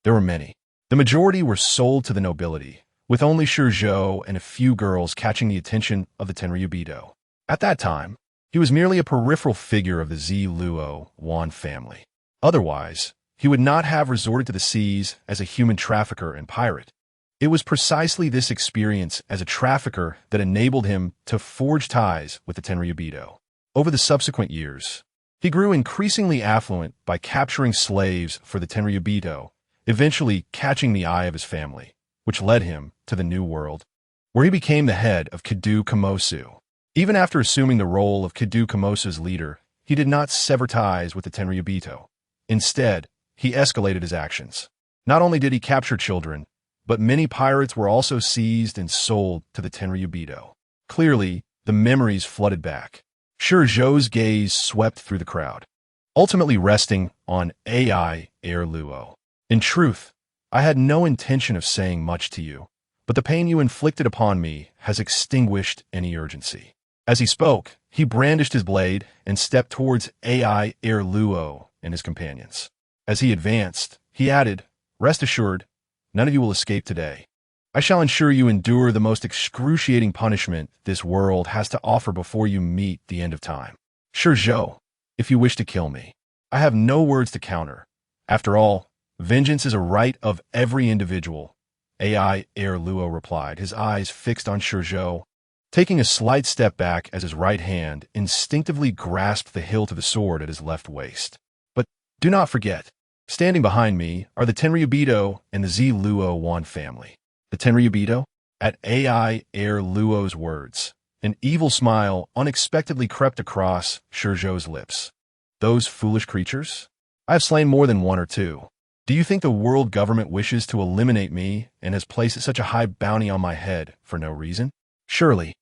Speaker 1: There were many. The majority were sold to the nobility, with only ShiZhou and a few girls catching the attention of the Tenryubido. At that time, he was merely a peripheral figure of the Ziluo Wan family. Otherwise, he would not have resorted to the seas as a human trafficker and pirate. It was precisely this experience as a trafficker that enabled him to forge ties with the Tenryubido. Over the subsequent years, he grew increasingly affluent by capturing slaves for the Tenryubido, eventually catching the eye of his family, which led him to the New World, where he became the head of Kidu Kamosu. Even after assuming the role of Kidu Kamosu's leader, he did not sever ties with the Tenryubido. Instead, he escalated his actions. Not only did he capture children, but many pirates were also seized and sold to the Tenryubido. Clearly, the memories flooded back. ShiZhou's gaze swept through the crowd, ultimately resting on AI Erluo. In truth, I had no intention of saying much to you, but the pain you inflicted upon me has extinguished any urgency. As he spoke, he brandished his blade and stepped towards AI Erluo and his companions. As he advanced, he added, rest assured, none of you will escape today. I shall ensure you endure the most excruciating punishment this world has to offer before you meet the end of time. ShiZhou, if you wish to kill me, I have no words to counter. After all, vengeance is a right of every individual. AI Erluo replied, his eyes fixed on ShiZhou, taking a slight step back as his right hand instinctively grasped the hilt of the sword at his left waist. But do not forget, standing behind me are the Tenryubido and the Ziluo Wan family. The Tenryubido? At AI Erluo's words, an evil smile unexpectedly crept across ShiZhou's lips. Those foolish creatures? I have slain more than one or two. Do you think the world government wishes to eliminate me and has placed such a high bounty on my head for no reason? Surely,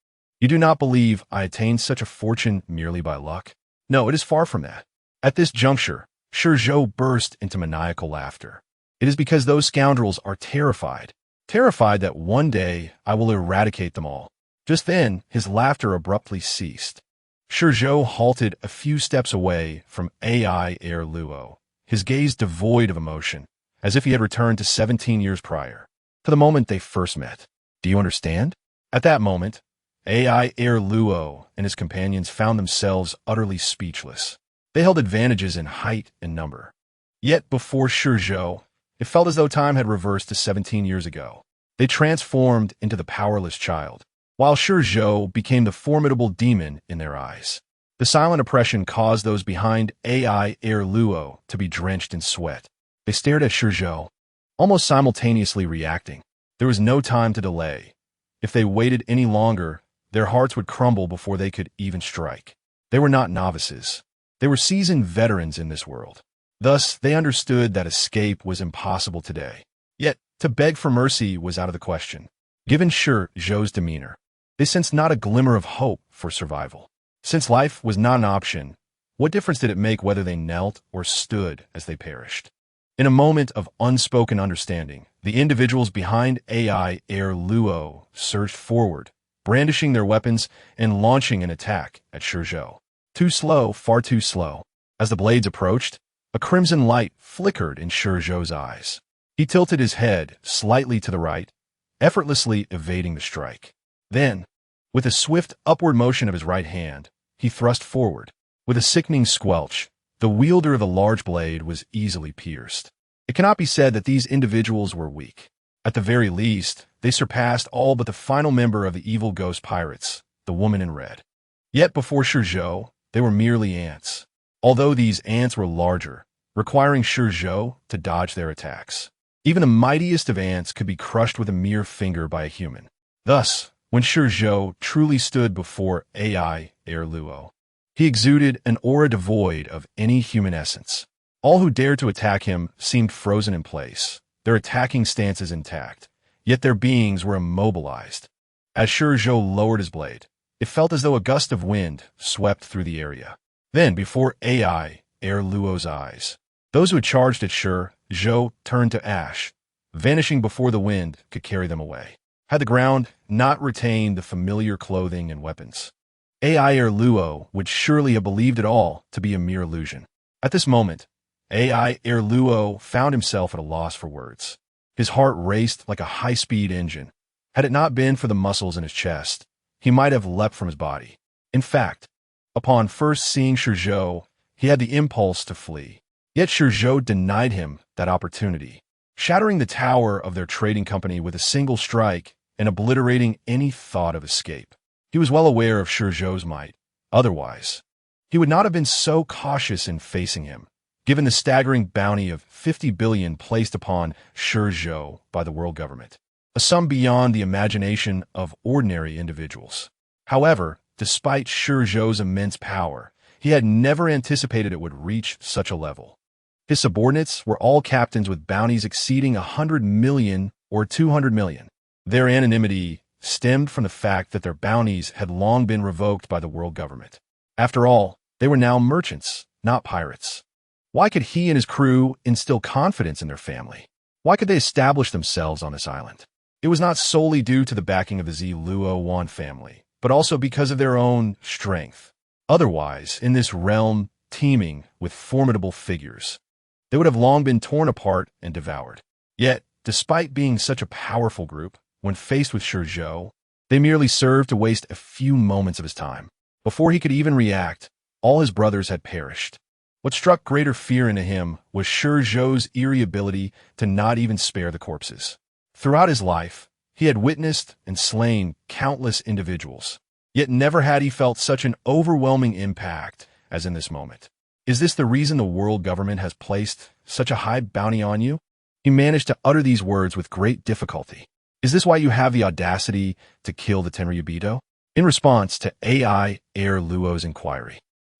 Speaker 1: you do not believe I attained such a fortune merely by luck? No, it is far from that. At this juncture, ShiZhou burst into maniacal laughter. It is because those scoundrels are terrified that one day I will eradicate them all. Just then, his laughter abruptly ceased. ShiZhou halted a few steps away from AI Erluo, his gaze devoid of emotion, as if he had returned to 17 years prior, to the moment they first met. Do you understand? At that moment, AI Erluo and his companions found themselves utterly speechless. They held advantages in height and number. Yet before ShiZhou, it felt as though time had reversed to 17 years ago. They transformed into the powerless child, while ShiZhou became the formidable demon in their eyes. The silent oppression caused those behind AI Erluo to be drenched in sweat. They stared at ShiZhou, almost simultaneously reacting. There was no time to delay. If they waited any longer, their hearts would crumble before they could even strike. They were not novices. They were seasoned veterans in this world. Thus, they understood that escape was impossible today. Yet, to beg for mercy was out of the question. Given ShiZhou's demeanor, they sensed not a glimmer of hope for survival. Since life was not an option, what difference did it make whether they knelt or stood as they perished? In a moment of unspoken understanding, the individuals behind AI Erluo surged forward, brandishing their weapons and launching an attack at ShiZhou. Too slow, far too slow. As the blades approached, a crimson light flickered in ShiZhou's eyes. He tilted his head slightly to the right, effortlessly evading the strike. Then, with a swift upward motion of his right hand, he thrust forward. With a sickening squelch, The wielder of the large blade was easily pierced. It cannot be said that these individuals were weak. At the very least, they surpassed all but the final member of the evil ghost pirates, the woman in red. Yet before ShiZhou, they were merely ants. Although these ants were larger, requiring ShiZhou to dodge their attacks. Even the mightiest of ants could be crushed with a mere finger by a human. Thus, when ShiZhou truly stood before AI Luo, he exuded an aura devoid of any human essence. All who dared to attack him seemed frozen in place, their attacking stances intact, yet their beings were immobilized. As ShiZhou lowered his blade, it felt as though a gust of wind swept through the area. Then, before AI Luo's eyes, those who had charged at ShiZhou turned to ash, vanishing before the wind could carry them away. Had the ground not retained the familiar clothing and weapons, AI Luo would surely have believed it all to be a mere illusion. At this moment, AI Luo found himself at a loss for words. His heart raced like a high-speed engine. Had it not been for the muscles in his chest, he might have leapt from his body. In fact, upon first seeing ShiZhou, he had the impulse to flee. Yet ShiZhou denied him that opportunity, shattering the tower of their trading company with a single strike and obliterating any thought of escape. He was well aware of ShiZhou's might. Otherwise, he would not have been so cautious in facing him, given the staggering bounty of 50 billion placed upon ShiZhou by the world government, a sum beyond the imagination of ordinary individuals. However, despite ShiZhou's immense power, he had never anticipated it would reach such a level. His subordinates were all captains with bounties exceeding 100 million or 200 million. Their anonymity stemmed from the fact that their bounties had long been revoked by the world government. After all, they were now merchants, not pirates. Why could he and his crew instill confidence in their family? Why could they establish themselves on this island? It was not solely due to the backing of the Luo family, but also because of their own strength. Otherwise, in this realm teeming with formidable figures, they would have long been torn apart and devoured. Yet, despite being such a powerful group, when faced with ShiZhou, they merely served to waste a few moments of his time. Before he could even react, all his brothers had perished. What struck greater fear into him was ShiZhou's eerie ability to not even spare the corpses. Throughout his life, he had witnessed and slain countless individuals, yet never had he felt such an overwhelming impact as in this moment. Is this the reason the world government has placed such a high bounty on you? He managed to utter these words with great difficulty. Is this why you have the audacity to kill the Tenryubito? In response to AI Luo's inquiry,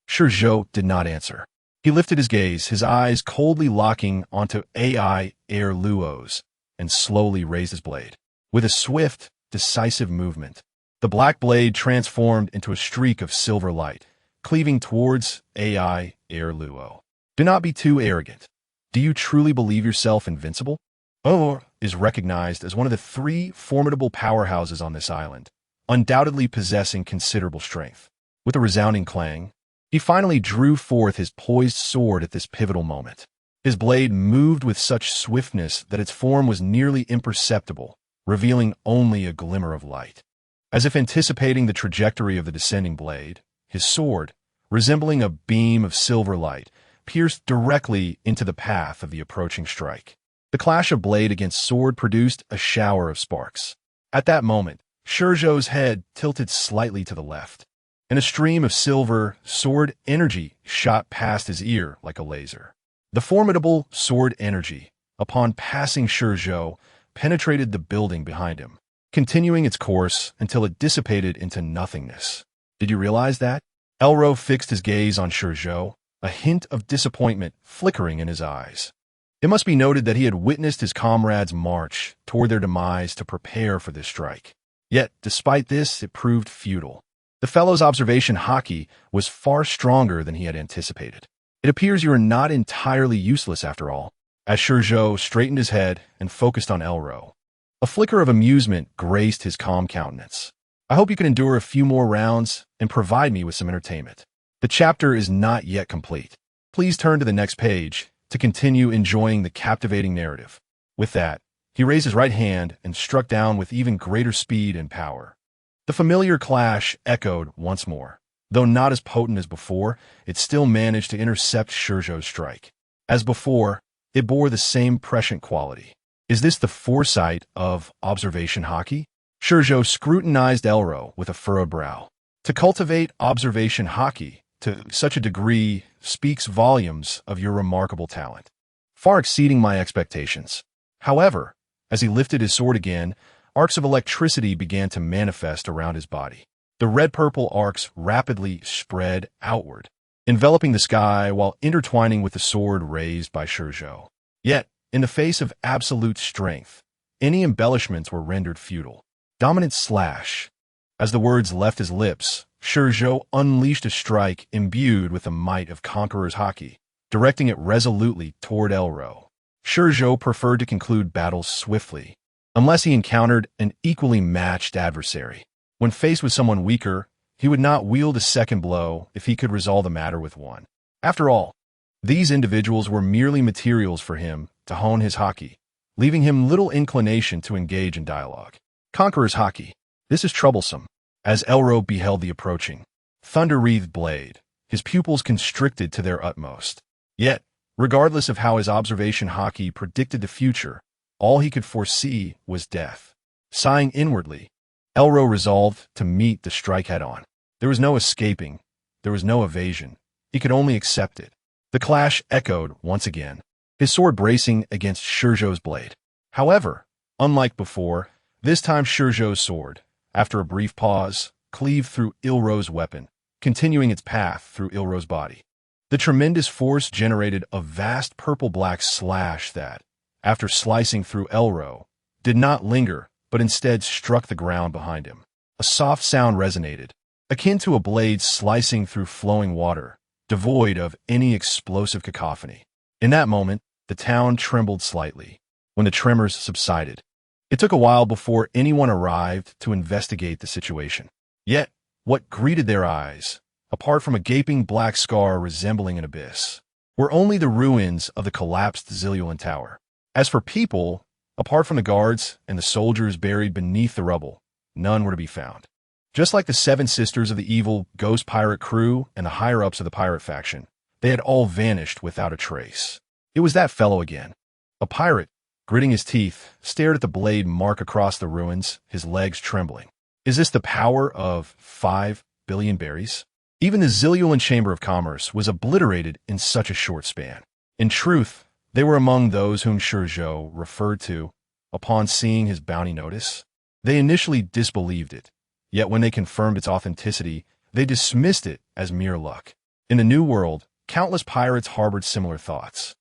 Speaker 1: ShiZhou did not answer. He lifted his gaze, his eyes coldly locking onto AI Luo's, and slowly raised his blade. With a swift, decisive movement, the black blade transformed into a streak of silver light, cleaving towards AI Luo. Do not be too arrogant. Do you truly believe yourself invincible? Or is recognized as one of the 3 formidable powerhouses on this island, undoubtedly possessing considerable strength. With a resounding clang, he finally drew forth his poised sword at this pivotal moment. His blade moved with such swiftness that its form was nearly imperceptible, revealing only a glimmer of light. As if anticipating the trajectory of the descending blade, his sword, resembling a beam of silver light, pierced directly into the path of the approaching strike. The clash of blade against sword produced a shower of sparks. At that moment, ShiZhou's head tilted slightly to the left, and a stream of silver sword energy shot past his ear like a laser. The formidable sword energy, upon passing ShiZhou, penetrated the building behind him, continuing its course until it dissipated into nothingness. Did you realize that? Elro fixed his gaze on ShiZhou, a hint of disappointment flickering in his eyes. It must be noted that he had witnessed his comrades march toward their demise to prepare for this strike. Yet, despite this, it proved futile. The fellow's observation haki was far stronger than he had anticipated. It appears you are not entirely useless after all. As ShiZhou straightened his head and focused on Elro, a flicker of amusement graced his calm countenance. I hope you can endure a few more rounds and provide me with some entertainment. The chapter is not yet complete. Please turn to the next page to continue enjoying the captivating narrative. With that, he raised his right hand and struck down with even greater speed and power. The familiar clash echoed once more. Though not as potent as before, it still managed to intercept ShiZhou's strike. As before, it bore the same prescient quality. Is this the foresight of observation hockey? ShiZhou scrutinized Elro with a furrowed brow. To cultivate observation hockey to such a degree speaks volumes of your remarkable talent, far exceeding my expectations. However, as he lifted his sword again, arcs of electricity began to manifest around his body. The red-purple arcs rapidly spread outward, enveloping the sky while intertwining with the sword raised by ShiZhou. Yet, in the face of absolute strength, any embellishments were rendered futile. Dominant slash. As the words left his lips, ShiZhou unleashed a strike imbued with the might of Conqueror's Haki, directing it resolutely toward Elro. ShiZhou preferred to conclude battles swiftly, unless he encountered an equally matched adversary. When faced with someone weaker, he would not wield a second blow if he could resolve the matter with one. After all, these individuals were merely materials for him to hone his haki, leaving him little inclination to engage in dialogue. Conqueror's Haki. This is troublesome. As Elro beheld the approaching thunder-wreathed blade, his pupils constricted to their utmost. Yet, regardless of how his observation haki predicted the future, all he could foresee was death. Sighing inwardly, Elro resolved to meet the strike head-on. There was no escaping. There was no evasion. He could only accept it. The clash echoed once again, his sword bracing against ShiZhou's blade. However, unlike before, this time ShiZhou's sword, after a brief pause, cleaved through Elro's weapon, continuing its path through Elro's body. The tremendous force generated a vast purple-black slash that, after slicing through Elro, did not linger, but instead struck the ground behind him. A soft sound resonated, akin to a blade slicing through flowing water, devoid of any explosive cacophony. In that moment, the town trembled slightly. When the tremors subsided, it took a while before anyone arrived to investigate the situation. Yet, what greeted their eyes, apart from a gaping black scar resembling an abyss, were only the ruins of the collapsed Ziluan Tower. As for people, apart from the guards and the soldiers buried beneath the rubble, none were to be found. Just like the 7 sisters of the evil ghost pirate crew and the higher-ups of the pirate faction, they had all vanished without a trace. It was that fellow again. A pirate, gritting his teeth, stared at the blade mark across the ruins, his legs trembling. Is this the power of 5 billion berries? Even the Ziluan Chamber of Commerce was obliterated in such a short span. In truth, they were among those whom ShiZhou referred to upon seeing his bounty notice. They initially disbelieved it, yet when they confirmed its authenticity, they dismissed it as mere luck. In the New World, countless pirates harbored similar thoughts.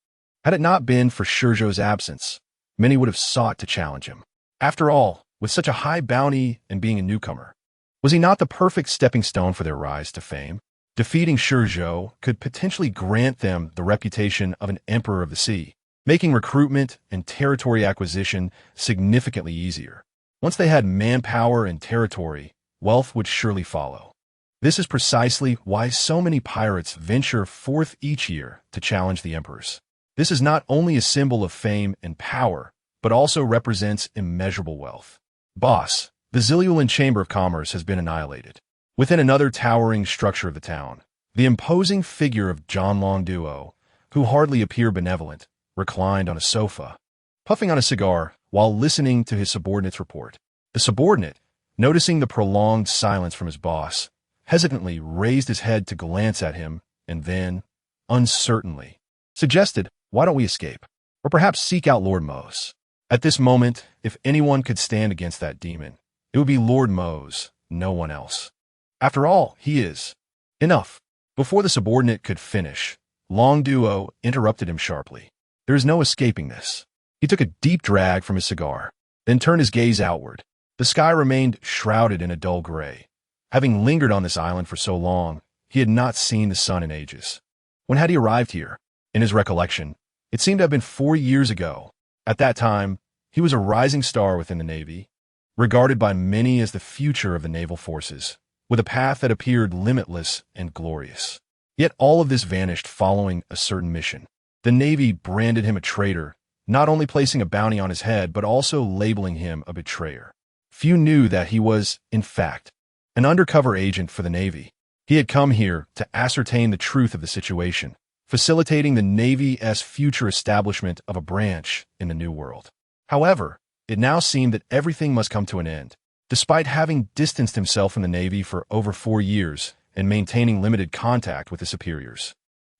Speaker 1: Had it not been for ShiZhou's absence, many would have sought to challenge him. After all, with such a high bounty and being a newcomer, was he not the perfect stepping stone for their rise to fame? Defeating ShiZhou could potentially grant them the reputation of an emperor of the sea, making recruitment and territory acquisition significantly easier. Once they had manpower and territory, wealth would surely follow. This is precisely why so many pirates venture forth each year to challenge the emperors. This is not only a symbol of fame and power, but also represents immeasurable wealth. Boss, the Ziluan Chamber of Commerce has been annihilated. Within another towering structure of the town, the imposing figure of John Longduo, who hardly appeared benevolent, reclined on a sofa, puffing on a cigar while listening to his subordinate's report. The subordinate, noticing the prolonged silence from his boss, hesitantly raised his head to glance at him and then, uncertainly, suggested, "Why don't we escape? Or perhaps seek out Lord Mose?" At this moment, if anyone could stand against that demon, it would be Lord Mose, no one else. After all, he is. Enough. Before the subordinate could finish, Longduo interrupted him sharply. There is no escaping this. He took a deep drag from his cigar, then turned his gaze outward. The sky remained shrouded in a dull gray. Having lingered on this island for so long, he had not seen the sun in ages. When had he arrived here? In his recollection, it seemed to have been 4 years ago. At that time, he was a rising star within the Navy, regarded by many as the future of the naval forces, with a path that appeared limitless and glorious. Yet all of this vanished following a certain mission. The Navy branded him a traitor, not only placing a bounty on his head, but also labeling him a betrayer. Few knew that he was, in fact, an undercover agent for the Navy. He had come here to ascertain the truth of the situation, facilitating the Navy's future establishment of a branch in the New World. However, it now seemed that everything must come to an end. Despite having distanced himself from the Navy for over 4 years and maintaining limited contact with his superiors.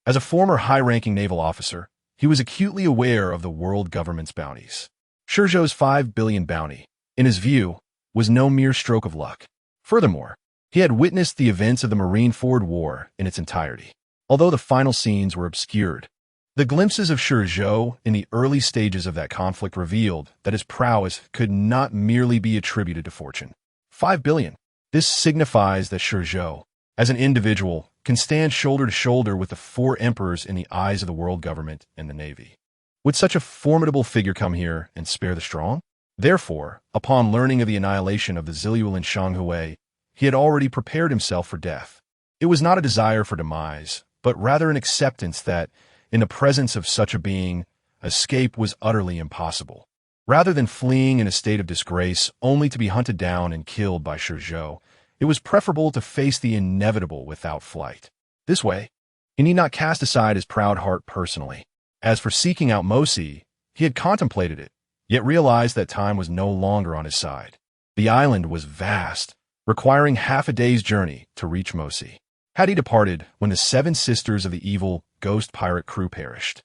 Speaker 1: As a former high-ranking naval officer, he was acutely aware of the world government's bounties. ShiZhou's 5 billion bounty, in his view, was no mere stroke of luck. Furthermore, he had witnessed the events of the Marineford War in its entirety. Although the final scenes were obscured, the glimpses of ShiZhou in the early stages of that conflict revealed that his prowess could not merely be attributed to fortune. 5 billion. This signifies that ShiZhou, as an individual, can stand shoulder to shoulder with the 4 emperors in the eyes of the world government and the Navy. Would such a formidable figure come here and spare the strong? Therefore, upon learning of the annihilation of the Zilul and Shanghai, he had already prepared himself for death. It was not a desire for demise, but rather an acceptance that, in the presence of such a being, escape was utterly impossible. Rather than fleeing in a state of disgrace only to be hunted down and killed by ShiZhou, it was preferable to face the inevitable without flight. This way, he need not cast aside his proud heart personally. As for seeking out Mosi, he had contemplated it, yet realized that time was no longer on his side. The island was vast, requiring half a day's journey to reach Mosi. Had he departed when the 7 sisters of the evil ghost pirate crew perished,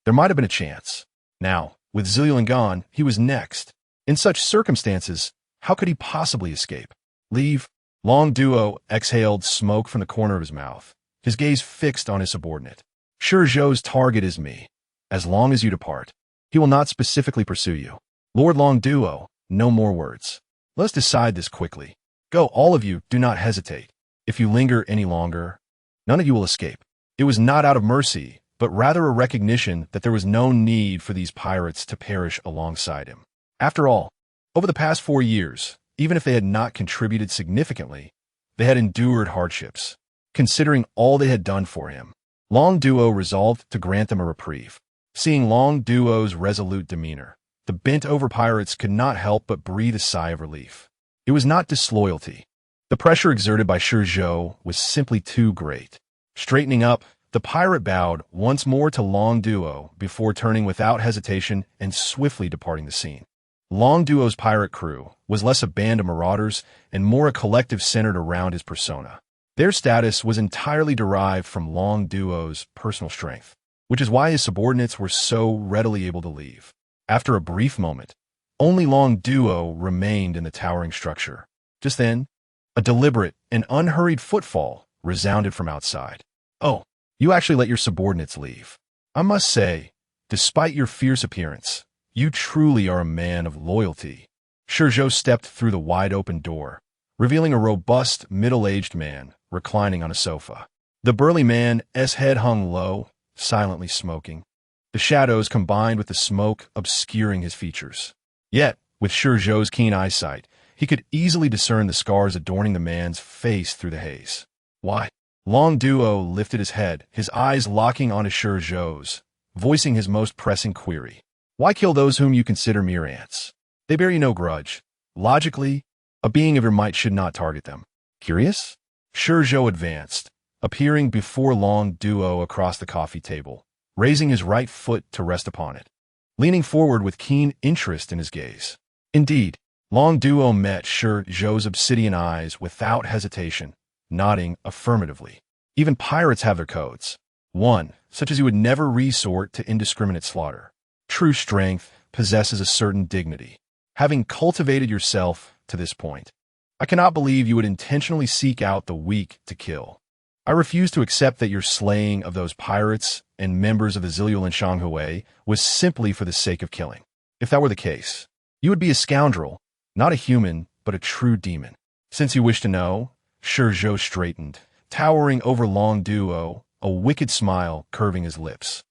Speaker 1: there might have been a chance. Now, with Zilul gone, he was next. In such circumstances, how could he possibly escape? Leave? Long Duo exhaled smoke from the corner of his mouth, his gaze fixed on his subordinate. ShiZhou's target is me. As long as you depart, he will not specifically pursue you. Lord Long Duo, no more words. Let's decide this quickly. Go, all of you, do not hesitate. If you linger any longer, none of you will escape. It was not out of mercy, but rather a recognition that there was no need for these pirates to perish alongside him. After all, over the past 4 years, even if they had not contributed significantly, they had endured hardships. Considering all they had done for him, Long Duo resolved to grant them a reprieve. Seeing Long Duo's resolute demeanor, the bent-over pirates could not help but breathe a sigh of relief. It was not disloyalty. The pressure exerted by ShiZhou was simply too great. Straightening up, the pirate bowed once more to Long Duo before turning without hesitation and swiftly departing the scene. Long Duo's pirate crew was less a band of marauders and more a collective centered around his persona. Their status was entirely derived from Long Duo's personal strength, which is why his subordinates were so readily able to leave. After a brief moment, only Long Duo remained in the towering structure. Just then, a deliberate and unhurried footfall resounded from outside. Oh, you actually let your subordinates leave. I must say, despite your fierce appearance, you truly are a man of loyalty. ShiZhou stepped through the wide-open door, revealing a robust, middle-aged man reclining on a sofa. The burly man's head hung low, silently smoking, the shadows combined with the smoke obscuring his features. Yet, with ShiZhou's keen eyesight, he could easily discern the scars adorning the man's face through the haze. Why? Long Duo lifted his head, his eyes locking onto ShiZhou's, voicing his most pressing query. Why kill those whom you consider mere ants? They bear you no grudge. Logically, a being of your might should not target them. Curious? ShiZhou advanced, appearing before Long Duo across the coffee table, raising his right foot to rest upon it, leaning forward with keen interest in his gaze. Indeed, Long Duo met ShiZhou's obsidian eyes without hesitation, nodding affirmatively. Even pirates have their codes. One, such as you would never resort to indiscriminate slaughter. True strength possesses a certain dignity. Having cultivated yourself to this point, I cannot believe you would intentionally seek out the weak to kill. I refuse to accept that your slaying of those pirates and members of the Zilul and Shanghai was simply for the sake of killing. If that were the case, you would be a scoundrel, not a human, but a true demon. Since you wish to know, ShiZhou straightened, towering over Long Duo, a wicked smile curving his lips.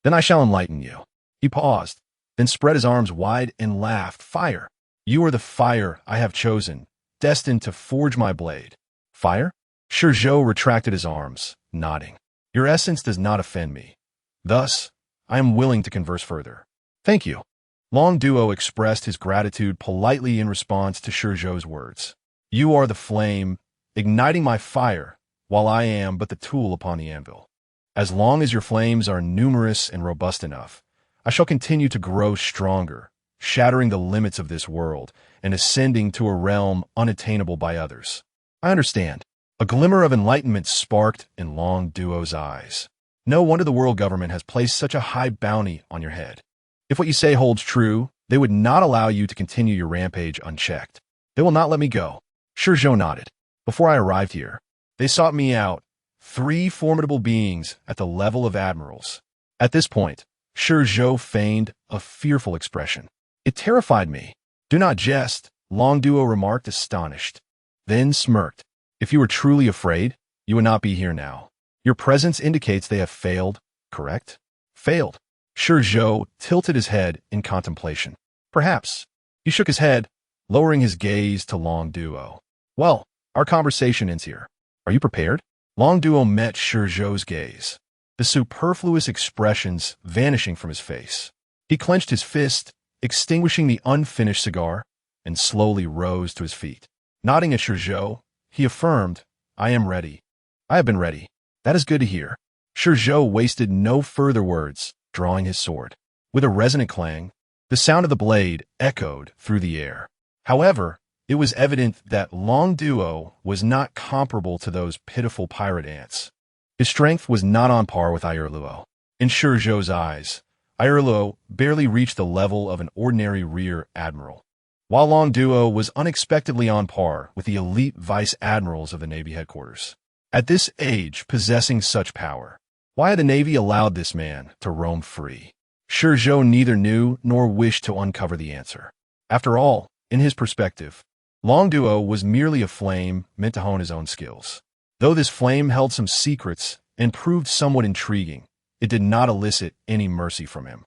Speaker 1: Then I shall enlighten you. He paused, then spread his arms wide and laughed. Fire! You are the fire I have chosen, destined to forge my blade. Fire? ShiZhou retracted his arms, nodding. Your essence does not offend me. Thus, I am willing to converse further. Thank you. Long Duo expressed his gratitude politely in response to ShiZhou's words. You are the flame, igniting my fire, while I am but the tool upon the anvil. As long as your flames are numerous and robust enough, I shall continue to grow stronger, shattering the limits of this world and ascending to a realm unattainable by others. I understand. A glimmer of enlightenment sparked in Long Duo's eyes. No wonder the world government has placed such a high bounty on your head. If what you say holds true, they would not allow you to continue your rampage unchecked. They will not let me go. ShiZhou nodded. Before I arrived here, they sought me out, 3 formidable beings at the level of admirals. At this point, ShiZhou feigned a fearful expression. It terrified me. Do not jest, Long Duo remarked, astonished. Then smirked. If you were truly afraid, you would not be here now. Your presence indicates they have failed, correct? Failed. ShiZhou tilted his head in contemplation. Perhaps. He shook his head, lowering his gaze to Long Duo. Well, our conversation ends here. Are you prepared? Long Duo met ShiZhou's gaze, the superfluous expressions vanishing from his face. He clenched his fist, extinguishing the unfinished cigar, and slowly rose to his feet. Nodding at ShiZhou, he affirmed, I am ready. I have been ready. That is good to hear. ShiZhou wasted no further words, drawing his sword. With a resonant clang, the sound of the blade echoed through the air. However, it was evident that Long Duo was not comparable to those pitiful pirate ants. His strength was not on par with Luo. In ShiZhou's eyes, Luo barely reached the level of an ordinary rear admiral, while Long Duo was unexpectedly on par with the elite vice admirals of the Navy headquarters. At this age, possessing such power, why had the Navy allowed this man to roam free? ShiZhou neither knew nor wished to uncover the answer. After all, in his perspective, Long Duo was merely a flame meant to hone his own skills. Though this flame held some secrets and proved somewhat intriguing, it did not elicit any mercy from him.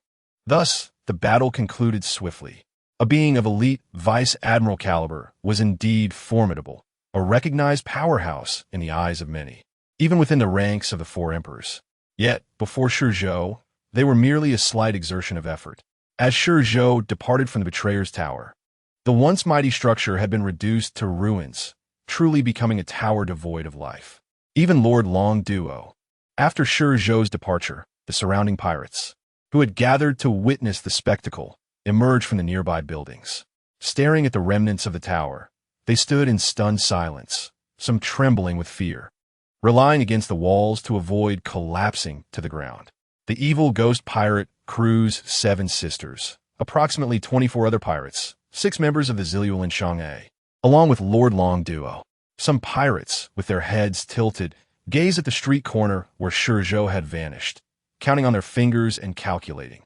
Speaker 1: Thus, the battle concluded swiftly. A being of elite vice admiral caliber was indeed formidable, a recognized powerhouse in the eyes of many, even within the ranks of the 4 emperors. Yet, before ShiZhou, they were merely a slight exertion of effort. As ShiZhou departed from the Betrayer's Tower, the once mighty structure had been reduced to ruins, truly becoming a tower devoid of life. Even Lord Long Duo, after ShiZhou's departure, the surrounding pirates, who had gathered to witness the spectacle, emerged from the nearby buildings. Staring at the remnants of the tower, they stood in stunned silence, some trembling with fear, relying against the walls to avoid collapsing to the ground. The evil ghost pirate crew's 7 sisters, approximately 24 other pirates, 6 members of the ShiZhou and Shanghai, along with Lord Long Duo. Some pirates, with their heads tilted, gazed at the street corner where ShiZhou had vanished, counting on their fingers and calculating.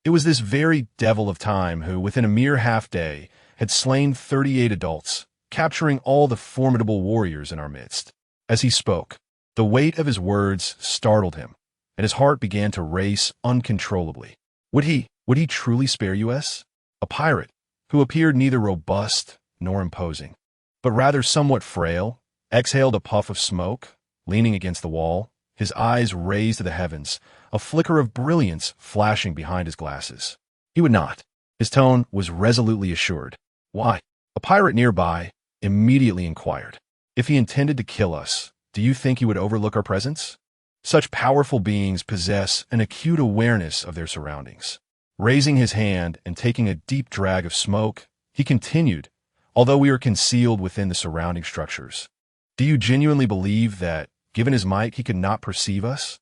Speaker 1: It was this very devil of time who, within a mere half-day, had slain 38 adults, capturing all the formidable warriors in our midst. As he spoke, the weight of his words startled him, and his heart began to race uncontrollably. Would he truly spare us? A pirate, who appeared neither robust nor imposing, but rather somewhat frail, exhaled a puff of smoke, leaning against the wall, his eyes raised to the heavens, a flicker of brilliance flashing behind his glasses. He would not. His tone was resolutely assured. Why? A pirate nearby immediately inquired. If he intended to kill us, do you think he would overlook our presence? Such powerful beings possess an acute awareness of their surroundings. Raising his hand and taking a deep drag of smoke, he continued, although we are concealed within the surrounding structures. Do you genuinely believe that, given his might, he could not perceive us?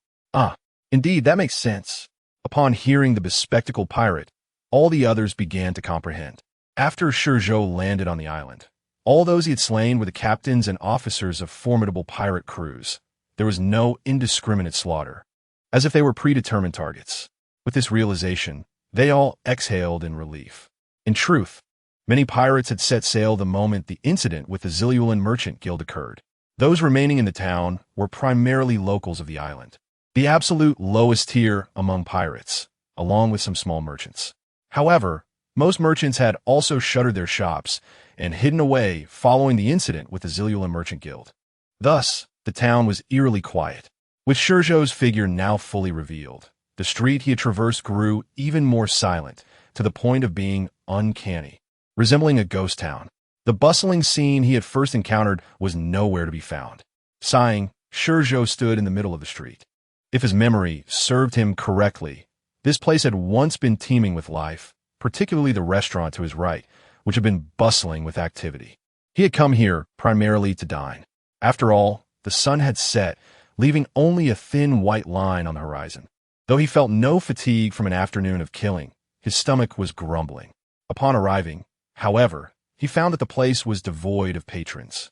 Speaker 1: Indeed, that makes sense. Upon hearing the bespectacled pirate, all the others began to comprehend. After ShiZhou landed on the island, all those he had slain were the captains and officers of formidable pirate crews. There was no indiscriminate slaughter, as if they were predetermined targets. With this realization, they all exhaled in relief. In truth, many pirates had set sail the moment the incident with the ShiZhou Merchant Guild occurred. Those remaining in the town were primarily locals of the island, the absolute lowest tier among pirates, along with some small merchants. However, most merchants had also shuttered their shops and hidden away following the incident with the ShiZhou Merchant Guild. Thus, the town was eerily quiet. With ShiZhou's figure now fully revealed, the street he had traversed grew even more silent, to the point of being uncanny, resembling a ghost town. The bustling scene he had first encountered was nowhere to be found. Sighing, ShiZhou stood in the middle of the street. If his memory served him correctly, this place had once been teeming with life, particularly the restaurant to his right, which had been bustling with activity. He had come here primarily to dine. After all, the sun had set, leaving only a thin white line on the horizon. Though he felt no fatigue from an afternoon of killing, his stomach was grumbling. Upon arriving, however, he found that the place was devoid of patrons.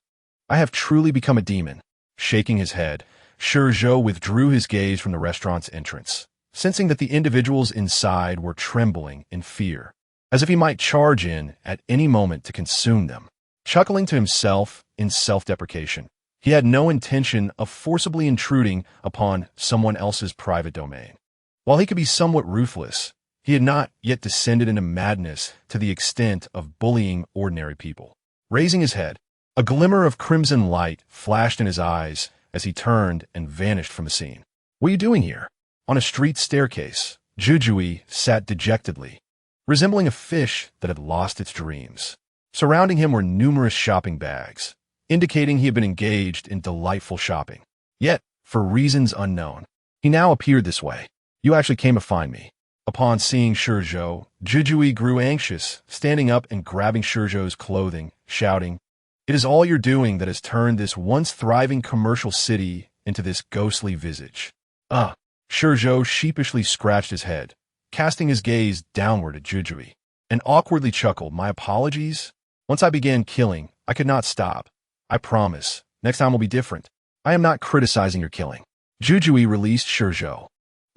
Speaker 1: "I have truly become a demon." Shaking his head, ShiZhou withdrew his gaze from the restaurant's entrance, sensing that the individuals inside were trembling in fear, as if he might charge in at any moment to consume them. Chuckling to himself in self-deprecation, he had no intention of forcibly intruding upon someone else's private domain. While he could be somewhat ruthless, he had not yet descended into madness to the extent of bullying ordinary people. Raising his head, a glimmer of crimson light flashed in his eyes as he turned and vanished from the scene. "What are you doing here?" On a street staircase, ShiZhou sat dejectedly, resembling a fish that had lost its dreams. Surrounding him were numerous shopping bags, indicating he had been engaged in delightful shopping. Yet, for reasons unknown, he now appeared this way. "You actually came to find me." Upon seeing ShiZhou grew anxious, standing up and grabbing ShiZhou's clothing, shouting, "It is all your doing that has turned this once thriving commercial city into this ghostly visage." ShiZhou sheepishly scratched his head, casting his gaze downward at ShiZhou, and awkwardly chuckled. "My apologies. Once I began killing, I could not stop. I promise, next time will be different. I am not criticizing your killing." ShiZhou released ShiZhou,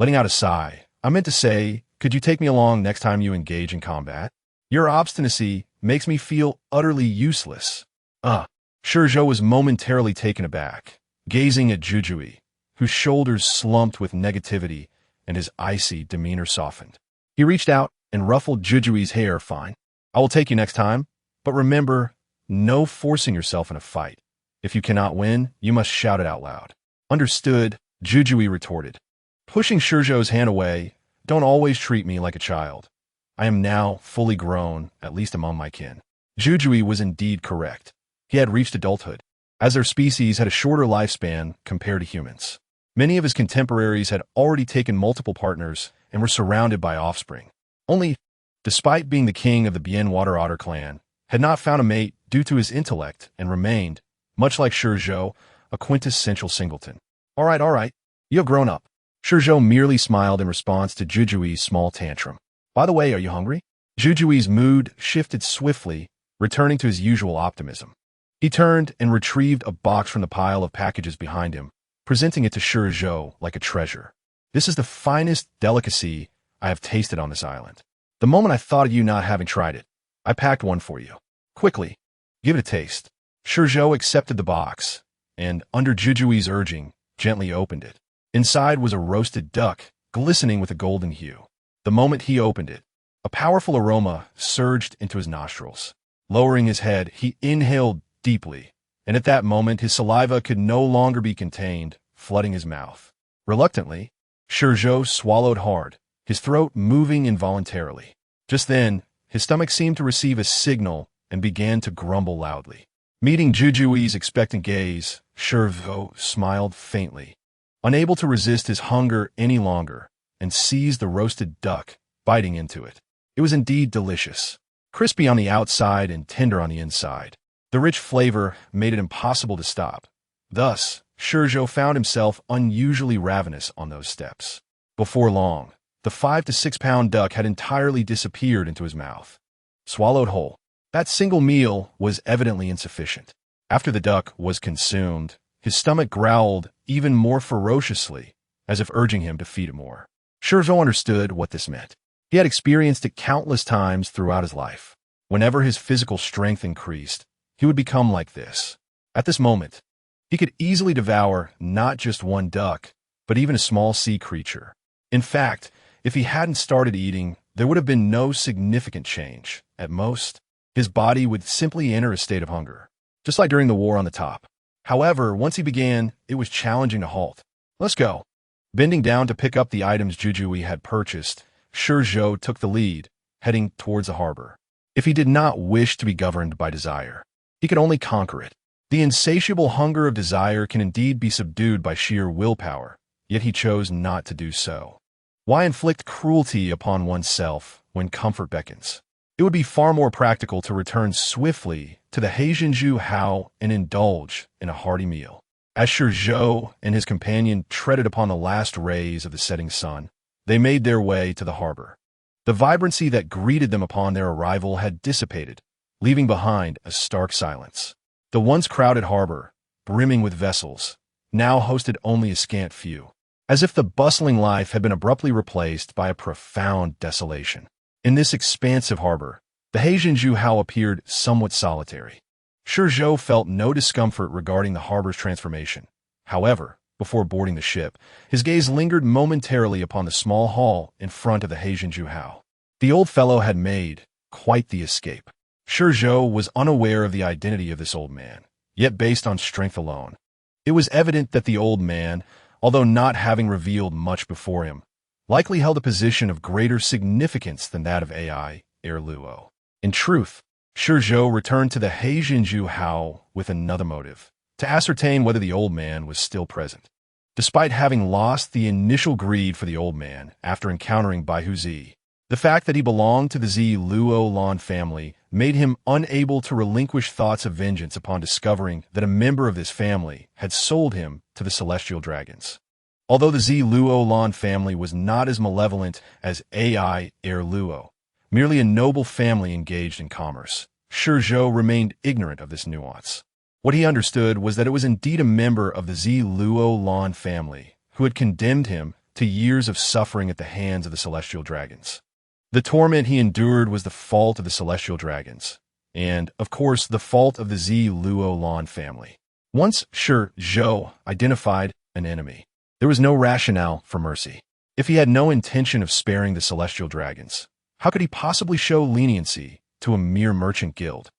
Speaker 1: letting out a sigh. "I meant to say, could you take me along next time you engage in combat? Your obstinacy makes me feel utterly useless." ShiZhou was momentarily taken aback, gazing at ShiZhou, whose shoulders slumped with negativity and his icy demeanor softened. He reached out and ruffled ShiZhou's hair. "Fine. I will take you next time, but remember, no forcing yourself in a fight. If you cannot win, you must shout it out loud." "Understood," ShiZhou retorted, pushing ShiZhou's hand away. "Don't always treat me like a child. I am now fully grown, at least among my kin." ShiZhou was indeed correct. He had reached adulthood, as their species had a shorter lifespan compared to humans. Many of his contemporaries had already taken multiple partners and were surrounded by offspring. Only, despite being the king of the Bien Water Otter clan, had not found a mate due to his intellect and remained, much like ShiZhou, a quintessential singleton. All right, you have grown up." ShiZhou merely smiled in response to ShiZhou's small tantrum. "By the way, are you hungry?" ShiZhou's mood shifted swiftly, returning to his usual optimism. He turned and retrieved a box from the pile of packages behind him, presenting it to ShiZhou like a treasure. "This is the finest delicacy I have tasted on this island. The moment I thought of you not having tried it, I packed one for you. Quickly, give it a taste." ShiZhou accepted the box, and, under ShiZhou's urging, gently opened it. Inside was a roasted duck, glistening with a golden hue. The moment he opened it, a powerful aroma surged into his nostrils. Lowering his head, he inhaled deeply, and at that moment his saliva could no longer be contained, flooding his mouth. Reluctantly, ShiZhou swallowed hard, his throat moving involuntarily. Just then, his stomach seemed to receive a signal and began to grumble loudly. Meeting ShiZhou's expectant gaze, ShiZhou smiled faintly, unable to resist his hunger any longer, and seized the roasted duck, biting into it. It was indeed delicious, crispy on the outside and tender on the inside. The rich flavor made it impossible to stop. Thus, ShiZhou found himself unusually ravenous on those steps. Before long, the 5 to 6 pound duck had entirely disappeared into his mouth. Swallowed whole, that single meal was evidently insufficient. After the duck was consumed, his stomach growled even more ferociously, as if urging him to feed it more. ShiZhou understood what this meant. He had experienced it countless times throughout his life. Whenever his physical strength increased, he would become like this. At this moment, he could easily devour not just one duck, but even a small sea creature. In fact, if he hadn't started eating, there would have been no significant change. At most, his body would simply enter a state of hunger, just like during the war on the top. However, once he began, it was challenging to halt. "Let's go." Bending down to pick up the items ShiZhou had purchased, ShiZhou took the lead, heading towards the harbor. If he did not wish to be governed by desire, he could only conquer it. The insatiable hunger of desire can indeed be subdued by sheer willpower, yet he chose not to do so. Why inflict cruelty upon oneself when comfort beckons? It would be far more practical to return swiftly to the ShiZhou and indulge in a hearty meal. As ShiZhou and his companion treaded upon the last rays of the setting sun, they made their way to the harbor. The vibrancy that greeted them upon their arrival had dissipated, leaving behind a stark silence. The once crowded harbor, brimming with vessels, now hosted only a scant few, as if the bustling life had been abruptly replaced by a profound desolation. In this expansive harbor, the ShiZhou appeared somewhat solitary. ShiZhou felt no discomfort regarding the harbor's transformation. However, before boarding the ship, his gaze lingered momentarily upon the small hall in front of the ShiZhou. The old fellow had made quite the escape. ShiZhou was unaware of the identity of this old man, yet based on strength alone, it was evident that the old man, although not having revealed much before him, likely held a position of greater significance than that of AI Luo. In truth, ShiZhou returned to the ShiZhou with another motive, to ascertain whether the old man was still present. Despite having lost the initial greed for the old man after encountering Baihu Zi, the fact that he belonged to the Zi Luo Lan family made him unable to relinquish thoughts of vengeance upon discovering that a member of this family had sold him to the celestial dragons. Although the Zi Luo Lan family was not as malevolent as AI Luo, merely a noble family engaged in commerce, ShiZhou remained ignorant of this nuance. What he understood was that it was indeed a member of the Zi Luo Lan family who had condemned him to years of suffering at the hands of the celestial dragons. The torment he endured was the fault of the celestial dragons, and, of course, the fault of the Zi Luo Lan family. Once ShiZhou identified an enemy, there was no rationale for mercy. If he had no intention of sparing the celestial dragons, how could he possibly show leniency to a mere merchant guild?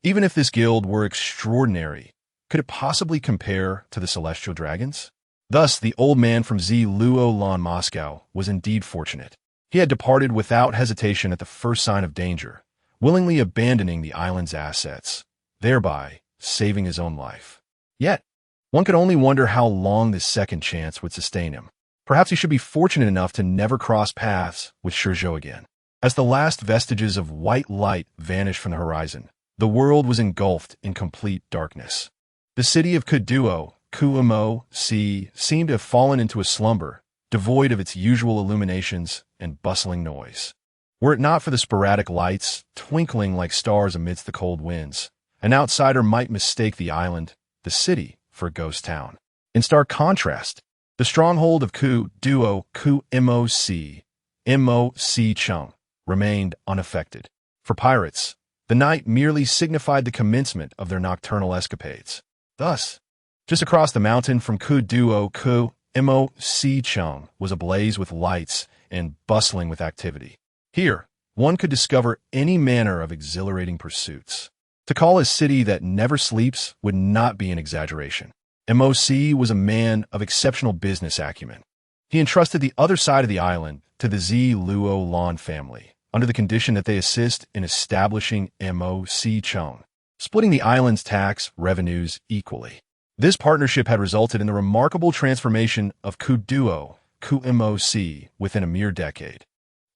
Speaker 1: Even if this guild were extraordinary, could it possibly compare to the celestial dragons? Thus, the old man from Zi Luo Lan Moscow was indeed fortunate. He had departed without hesitation at the first sign of danger, willingly abandoning the island's assets, thereby saving his own life. Yet, one could only wonder how long this second chance would sustain him. Perhaps he should be fortunate enough to never cross paths with ShiZhou again. As the last vestiges of white light vanished from the horizon, the world was engulfed in complete darkness. The city of Kuduo, Kumo-si, seemed to have fallen into a slumber, devoid of its usual illuminations and bustling noise. Were it not for the sporadic lights, twinkling like stars amidst the cold winds, an outsider might mistake the island, the city, for a ghost town. In stark contrast, the stronghold of Kuduo, Kumo-si, Mo-si-chung, remained unaffected. For pirates, the night merely signified the commencement of their nocturnal escapades. Thus, just across the mountain from Kuduo, Mo-si-chung was ablaze with lights and bustling with activity. Here, one could discover any manner of exhilarating pursuits. To call a city that never sleeps would not be an exaggeration. MOC was a man of exceptional business acumen. He entrusted the other side of the island to the Zi Luo Lan family, under the condition that they assist in establishing MOC Chung, splitting the island's tax revenues equally. This partnership had resulted in the remarkable transformation of Kuduo, Kumoc, within a mere decade.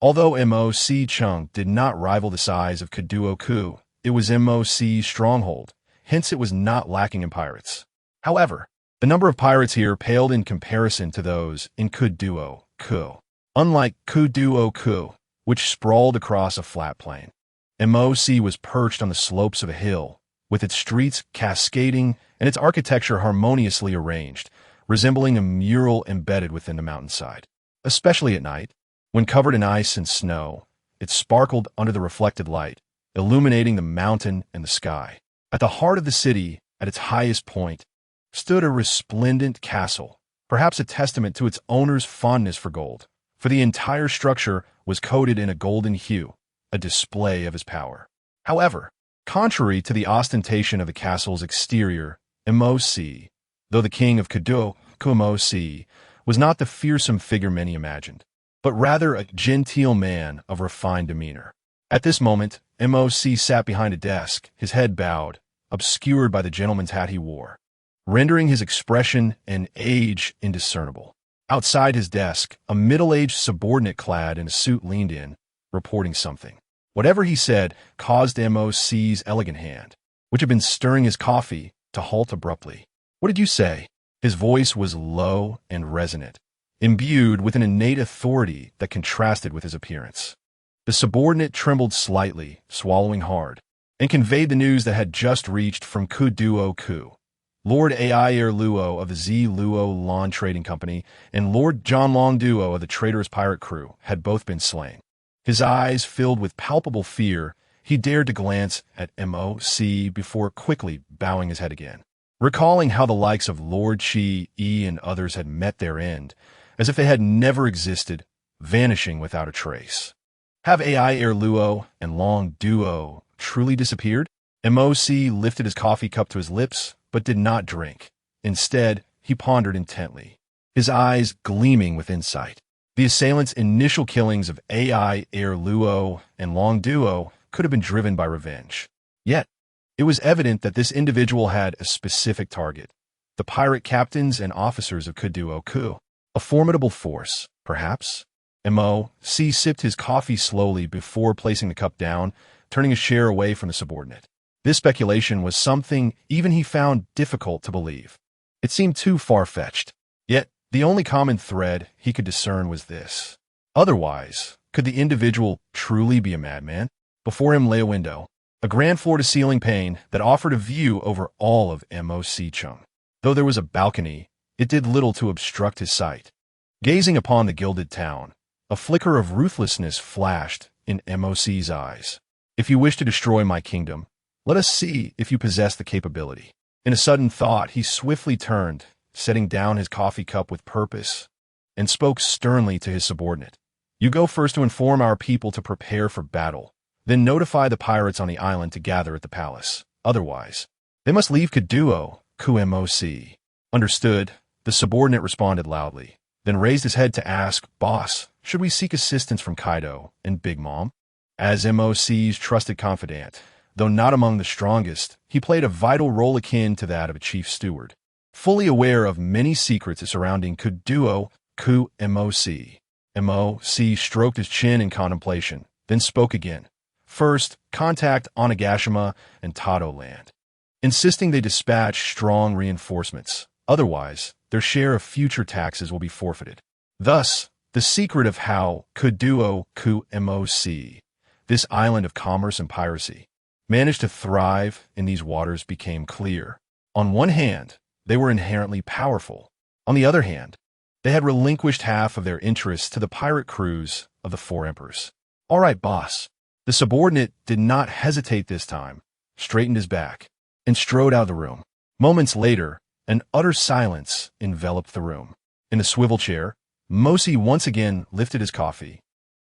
Speaker 1: Although MOC Chung did not rival the size of Kuduo Ku, it was MOC's stronghold, hence it was not lacking in pirates. However, the number of pirates here paled in comparison to those in Kuduo Ku. Unlike Kuduo Ku, which sprawled across a flat plain, MOC was perched on the slopes of a hill, with its streets cascading and its architecture harmoniously arranged, resembling a mural embedded within the mountainside. Especially at night, when covered in ice and snow, it sparkled under the reflected light, illuminating the mountain and the sky. At the heart of the city, at its highest point, stood a resplendent castle, perhaps a testament to its owner's fondness for gold, for the entire structure was coated in a golden hue, a display of his power. However, contrary to the ostentation of the castle's exterior, MOC, though the king of Kuduo, Kumoc, was not the fearsome figure many imagined, but rather a genteel man of refined demeanor. At this moment, MOC sat behind a desk, his head bowed, obscured by the gentleman's hat he wore, rendering his expression and age indiscernible. Outside his desk, a middle-aged subordinate clad in a suit leaned in, reporting something. Whatever he said caused MOC's elegant hand, which had been stirring his coffee, to halt abruptly. "What did you say?" His voice was low and resonant, imbued with an innate authority that contrasted with his appearance. The subordinate trembled slightly, swallowing hard, and conveyed the news that had just reached from Ku Duo Ku. Lord Air Luo of the Z Luo Lawn Trading Company and Lord John Long Duo of the traitorous pirate crew had both been slain. His eyes filled with palpable fear, he dared to glance at MOC before quickly bowing his head again, recalling how the likes of Lord Chi E and others had met their end, as if they had never existed, vanishing without a trace. Have Air Luo and Long Duo truly disappeared? MOC lifted his coffee cup to his lips, but did not drink. Instead, he pondered intently, his eyes gleaming with insight. The assailants' initial killings of Air Luo and Long Duo could have been driven by revenge. Yet, it was evident that this individual had a specific target: the pirate captains and officers of Ku Duo Ku. A formidable force, perhaps? MOC sipped his coffee slowly before placing the cup down, turning his chair away from the subordinate. This speculation was something even he found difficult to believe. It seemed too far-fetched. Yet, the only common thread he could discern was this. Otherwise, could the individual truly be a madman? Before him lay a window, a grand floor-to-ceiling pane that offered a view over all of MOC Chung. Though there was a balcony, it did little to obstruct his sight. Gazing upon the gilded town, a flicker of ruthlessness flashed in MOC's eyes. "If you wish to destroy my kingdom, let us see if you possess the capability." In a sudden thought, he swiftly turned, setting down his coffee cup with purpose, and spoke sternly to his subordinate. "You go first to inform our people to prepare for battle, then notify the pirates on the island to gather at the palace. Otherwise, they must leave Ku Duo Ku MOC." "Understood," the subordinate responded loudly, then raised his head to ask, "Boss, should we seek assistance from Kaido and Big Mom?" As MOC's trusted confidant, though not among the strongest, he played a vital role akin to that of a chief steward, fully aware of many secrets surrounding Ku Duo Ku MOC. MOC stroked his chin in contemplation, then spoke again. "First, contact Onigashima and Tado Land, insisting they dispatch strong reinforcements. Otherwise, their share of future taxes will be forfeited." Thus, the secret of how Ku Duo Ku MOC, this island of commerce and piracy, managed to thrive in these waters became clear. On one hand, they were inherently powerful. On the other hand, they had relinquished half of their interests to the pirate crews of the Four Emperors. "All right, boss." The subordinate did not hesitate this time, straightened his back, and strode out of the room. Moments later, an utter silence enveloped the room. In the swivel chair, Mosi once again lifted his coffee.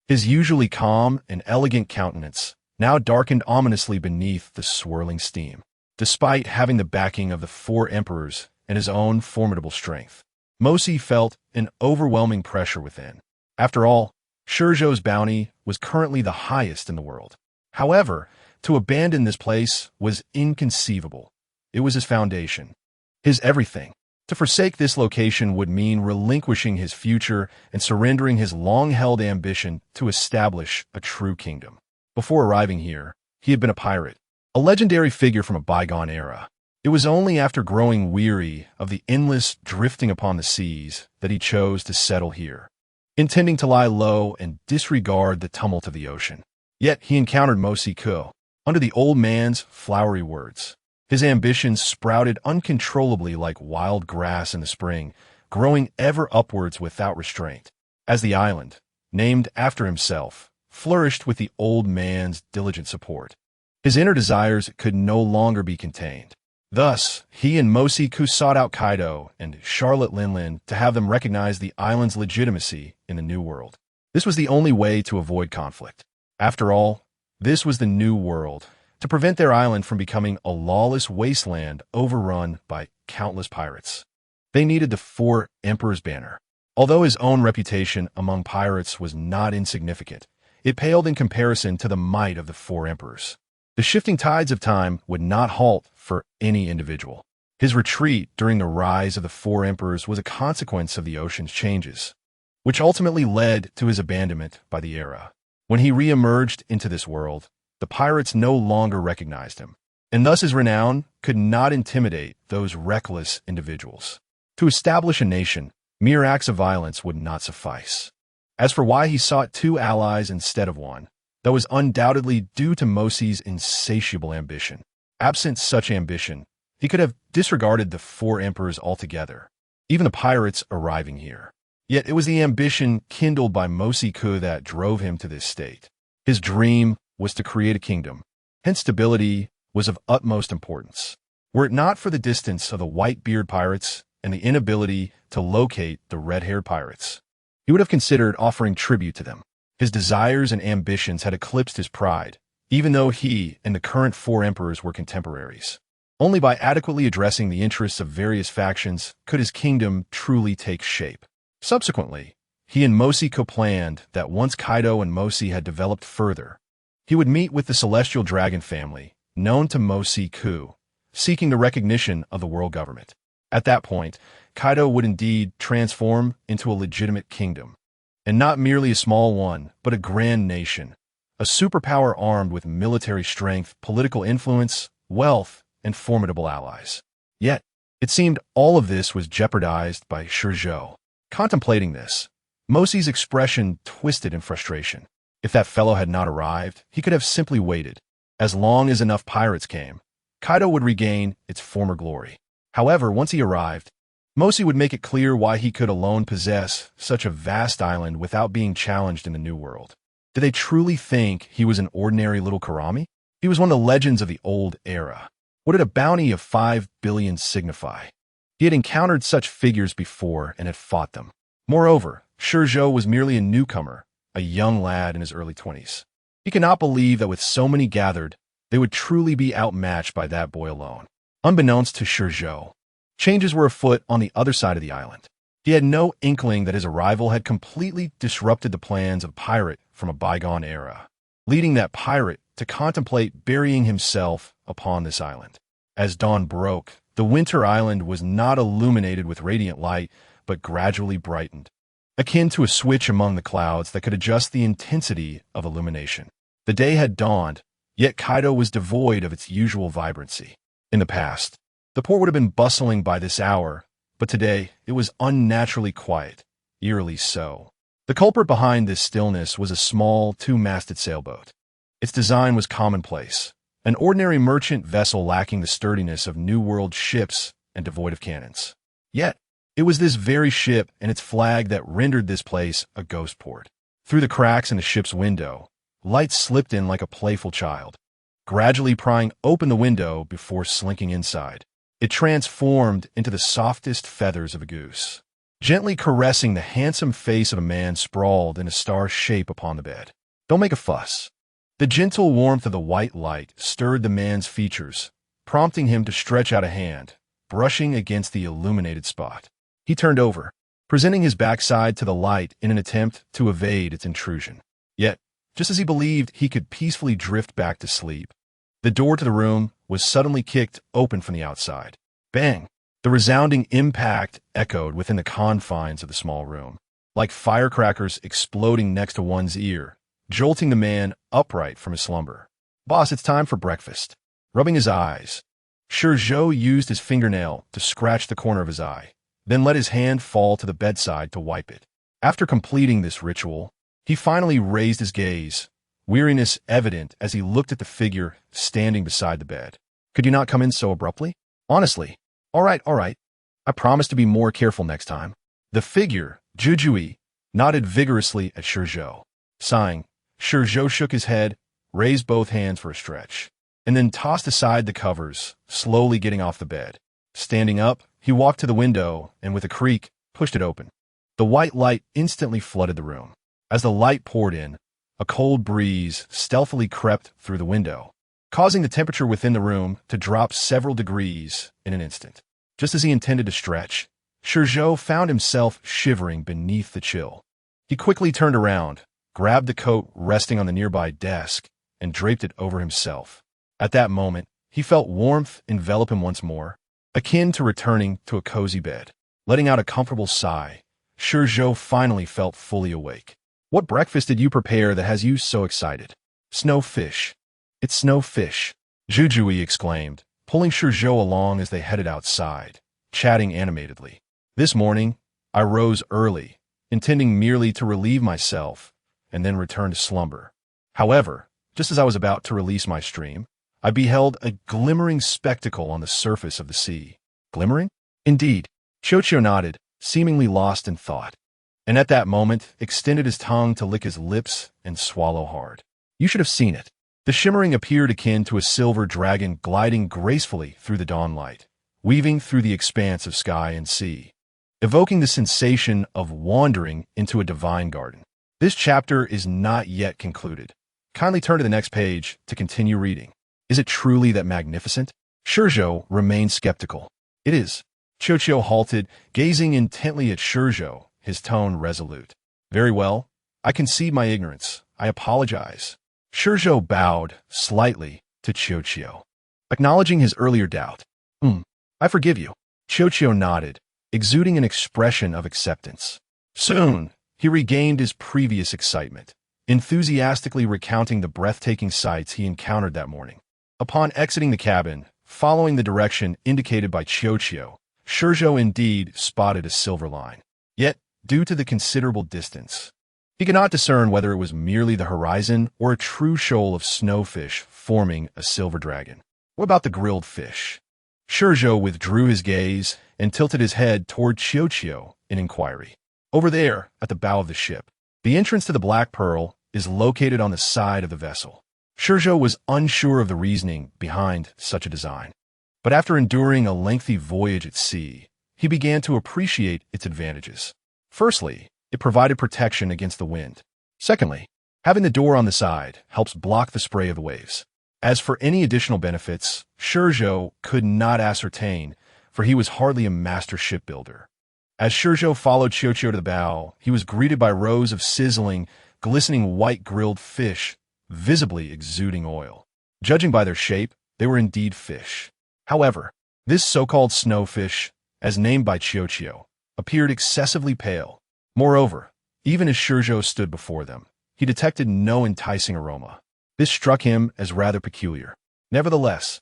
Speaker 1: His usually calm and elegant countenance now darkened ominously beneath the swirling steam. Despite having the backing of the Four Emperors and his own formidable strength, Mosi felt an overwhelming pressure within. After all, ShiZhou's bounty was currently the highest in the world. However, to abandon this place was inconceivable. It was his foundation, his everything. To forsake this location would mean relinquishing his future and surrendering his long-held ambition to establish a true kingdom. Before arriving here, he had been a pirate, a legendary figure from a bygone era. It was only after growing weary of the endless drifting upon the seas that he chose to settle here, intending to lie low and disregard the tumult of the ocean. Yet he encountered Mosi Ko, under the old man's flowery words. His ambitions sprouted uncontrollably like wild grass in the spring, growing ever upwards without restraint. As the island, named after himself, flourished with the old man's diligent support, his inner desires could no longer be contained. Thus, he and Mosi Ku sought out Kaido and Charlotte Linlin to have them recognize the island's legitimacy in the New World. This was the only way to avoid conflict. After all, this was the New World, to prevent their island from becoming a lawless wasteland overrun by countless pirates. They needed the Four Emperors banner. Although his own reputation among pirates was not insignificant, it paled in comparison to the might of the Four Emperors. The shifting tides of time would not halt for any individual. His retreat during the rise of the Four Emperors was a consequence of the ocean's changes, which ultimately led to his abandonment by the era. When he re-emerged into this world, the pirates no longer recognized him, and thus his renown could not intimidate those reckless individuals. To establish a nation, mere acts of violence would not suffice. As for why he sought two allies instead of one, that was undoubtedly due to Mosi's insatiable ambition. Absent such ambition, he could have disregarded the Four Emperors altogether, even the pirates arriving here. Yet it was the ambition kindled by Mosi Ku that drove him to this state. His dream was to create a kingdom, hence stability was of utmost importance. Were it not for the distance of the white-beard pirates and the inability to locate the red-haired pirates, he would have considered offering tribute to them. His desires and ambitions had eclipsed his pride, even though he and the current Four Emperors were contemporaries. Only by adequately addressing the interests of various factions could his kingdom truly take shape. Subsequently, he and Mosi Ku planned that once Kaido and Mosi had developed further, he would meet with the Celestial Dragon family, known to Mosi Ku, seeking the recognition of the world government. At that point, Kaido would indeed transform into a legitimate kingdom, and not merely a small one, but a grand nation, a superpower armed with military strength, political influence, wealth, and formidable allies. Yet, it seemed all of this was jeopardized by ShiZhou. Contemplating this, Mosi's expression twisted in frustration. If that fellow had not arrived, he could have simply waited. As long as enough pirates came, Kaido would regain its former glory. However, once he arrived, Mosi would make it clear why he could alone possess such a vast island without being challenged in the New World. Did they truly think he was an ordinary little Karami? He was one of the legends of the old era. What did a bounty of 5 billion signify? He had encountered such figures before and had fought them. Moreover, ShiZhou was merely a newcomer, a young lad in his early 20s. He could not believe that with so many gathered, they would truly be outmatched by that boy alone. Unbeknownst to ShiZhou, changes were afoot on the other side of the island. He had no inkling that his arrival had completely disrupted the plans of a pirate from a bygone era, leading that pirate to contemplate burying himself upon this island. As dawn broke, the winter island was not illuminated with radiant light, but gradually brightened, akin to a switch among the clouds that could adjust the intensity of illumination. The day had dawned, yet Kaido was devoid of its usual vibrancy. In the past, the port would have been bustling by this hour, but today it was unnaturally quiet, eerily so. The culprit behind this stillness was a small, two-masted sailboat. Its design was commonplace, an ordinary merchant vessel lacking the sturdiness of New World ships and devoid of cannons. Yet, it was this very ship and its flag that rendered this place a ghost port. Through the cracks in the ship's window, light slipped in like a playful child, gradually prying open the window before slinking inside. It transformed into the softest feathers of a goose, gently caressing the handsome face of a man sprawled in a star shape upon the bed. Don't make a fuss. The gentle warmth of the white light stirred the man's features, prompting him to stretch out a hand, brushing against the illuminated spot. He turned over, presenting his backside to the light in an attempt to evade its intrusion. Yet, just as he believed he could peacefully drift back to sleep, the door to the room was suddenly kicked open from the outside. Bang! The resounding impact echoed within the confines of the small room, like firecrackers exploding next to one's ear, jolting the man upright from his slumber. "Boss, it's time for breakfast." Rubbing his eyes, ShiZhou used his fingernail to scratch the corner of his eye, then let his hand fall to the bedside to wipe it. After completing this ritual, he finally raised his gaze, weariness evident as he looked at the figure standing beside the bed. "Could you not come in so abruptly? Honestly." All right. I promise to be more careful next time." The figure, Jujui, nodded vigorously at ShiZhou. Sighing, ShiZhou shook his head, raised both hands for a stretch, and then tossed aside the covers, slowly getting off the bed. Standing up, he walked to the window and with a creak, pushed it open. The white light instantly flooded the room. As the light poured in, a cold breeze stealthily crept through the window, causing the temperature within the room to drop several degrees in an instant. Just as he intended to stretch, ShiZhou found himself shivering beneath the chill. He quickly turned around, grabbed the coat resting on the nearby desk, and draped it over himself. At that moment, he felt warmth envelop him once more, akin to returning to a cozy bed. Letting out a comfortable sigh, ShiZhou finally felt fully awake. What breakfast did you prepare that has you so excited? Snowfish. It's snowfish, ShiZhou exclaimed, pulling ShiZhou along as they headed outside, chatting animatedly. This morning, I rose early, intending merely to relieve myself, and then return to slumber. However, just as I was about to release my stream, I beheld a glimmering spectacle on the surface of the sea. Glimmering? Indeed. ShiZhou nodded, seemingly lost in thought, and at that moment extended his tongue to lick his lips and swallow hard. You should have seen it. The shimmering appeared akin to a silver dragon gliding gracefully through the dawnlight, weaving through the expanse of sky and sea, evoking the sensation of wandering into a divine garden. This chapter is not yet concluded. Kindly turn to the next page to continue reading. Is it truly that magnificent? ShiZhou remained skeptical. It is. ShiZhou halted, gazing intently at ShiZhou, his tone resolute. Very well. I concede my ignorance. I apologize. ShiZhou bowed slightly to ShiZhou, acknowledging his earlier doubt. I forgive you. ShiZhou nodded, exuding an expression of acceptance. Soon, he regained his previous excitement, enthusiastically recounting the breathtaking sights he encountered that morning. Upon exiting the cabin, following the direction indicated by ShiZhou indeed spotted a silver line. Yet, due to the considerable distance, he could not discern whether it was merely the horizon or a true shoal of snowfish forming a silver dragon. What about the grilled fish? ShiZhou withdrew his gaze and tilted his head toward ShiZhou in inquiry. Over there, at the bow of the ship. The entrance to the Black Pearl is located on the side of the vessel. ShiZhou was unsure of the reasoning behind such a design, but after enduring a lengthy voyage at sea, he began to appreciate its advantages. Firstly, it provided protection against the wind. Secondly, having the door on the side helps block the spray of the waves. As for any additional benefits, ShiZhou could not ascertain, for he was hardly a master shipbuilder. As ShiZhou followed ShiZhou to the bow, he was greeted by rows of sizzling, glistening white grilled fish, visibly exuding oil. Judging by their shape, they were indeed fish. However, this so-called snowfish, as named by ShiZhou, appeared excessively pale. Moreover, even as ShiZhou stood before them, he detected no enticing aroma. This struck him as rather peculiar. Nevertheless,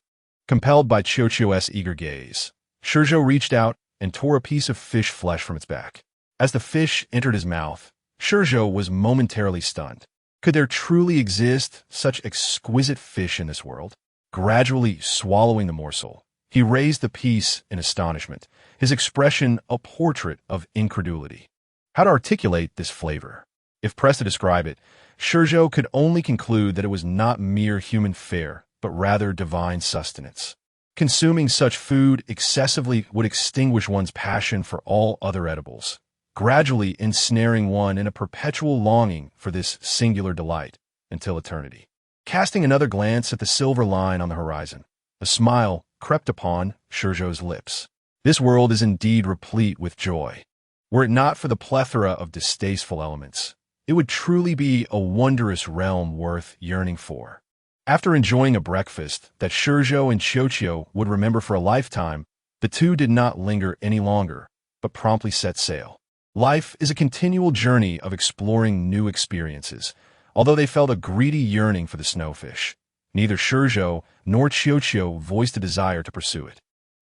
Speaker 1: compelled by ShiZhou's eager gaze, ShiZhou reached out and tore a piece of fish flesh from its back. As the fish entered his mouth, ShiZhou was momentarily stunned. Could there truly exist such exquisite fish in this world? Gradually swallowing the morsel, he raised the piece in astonishment, his expression a portrait of incredulity. How to articulate this flavor? If pressed to describe it, ShiZhou could only conclude that it was not mere human fare, but rather divine sustenance. Consuming such food excessively would extinguish one's passion for all other edibles, gradually ensnaring one in a perpetual longing for this singular delight until eternity. Casting another glance at the silver line on the horizon, a smile crept upon ShiZhou's lips. This world is indeed replete with joy. Were it not for the plethora of distasteful elements, it would truly be a wondrous realm worth yearning for. After enjoying a breakfast that ShiZhou and ShiZhou would remember for a lifetime, the two did not linger any longer, but promptly set sail. Life is a continual journey of exploring new experiences. Although they felt a greedy yearning for the snowfish, neither ShiZhou nor ShiZhou voiced a desire to pursue it.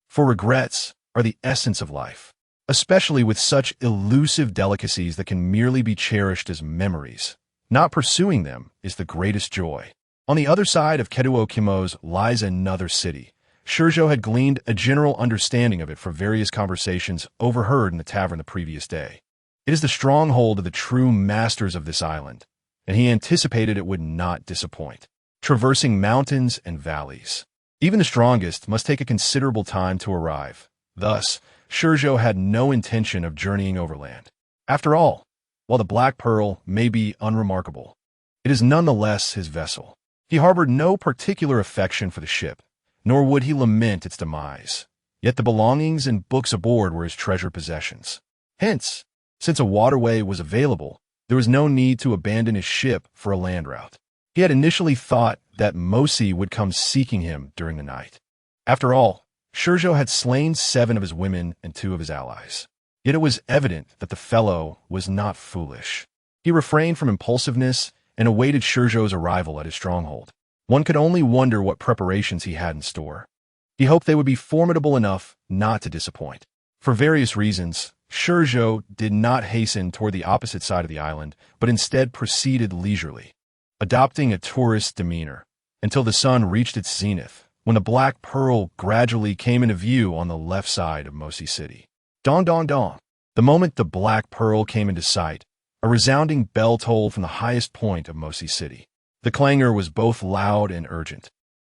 Speaker 1: For regrets are the essence of life, especially with such elusive delicacies that can merely be cherished as memories. Not pursuing them is the greatest joy. On the other side of Keduo Kimo's lies another city. ShiZhou had gleaned a general understanding of it from various conversations overheard in the tavern the previous day. It is the stronghold of the true masters of this island, and he anticipated it would not disappoint. Traversing mountains and valleys, even the strongest must take a considerable time to arrive. Thus, ShiZhou had no intention of journeying overland. After all, while the Black Pearl may be unremarkable, it is nonetheless his vessel. He harbored no particular affection for the ship, nor would he lament its demise. Yet the belongings and books aboard were his treasured possessions. Hence, since a waterway was available, there was no need to abandon his ship for a land route. He had initially thought that Mosi would come seeking him during the night. After all, ShiZhou had slain 7 of his women and 2 of his allies. Yet it was evident that the fellow was not foolish. He refrained from impulsiveness and awaited ShiZhou's arrival at his stronghold. One could only wonder what preparations he had in store. He hoped they would be formidable enough not to disappoint. For various reasons, ShiZhou did not hasten toward the opposite side of the island, but instead proceeded leisurely, adopting a tourist demeanor, until the sun reached its zenith, when the Black Pearl gradually came into view on the left side of Mosi City. Dong dong dong. The moment the Black Pearl came into sight, a resounding bell tolled from the highest point of Mosi City. The clangor was both loud and urgent,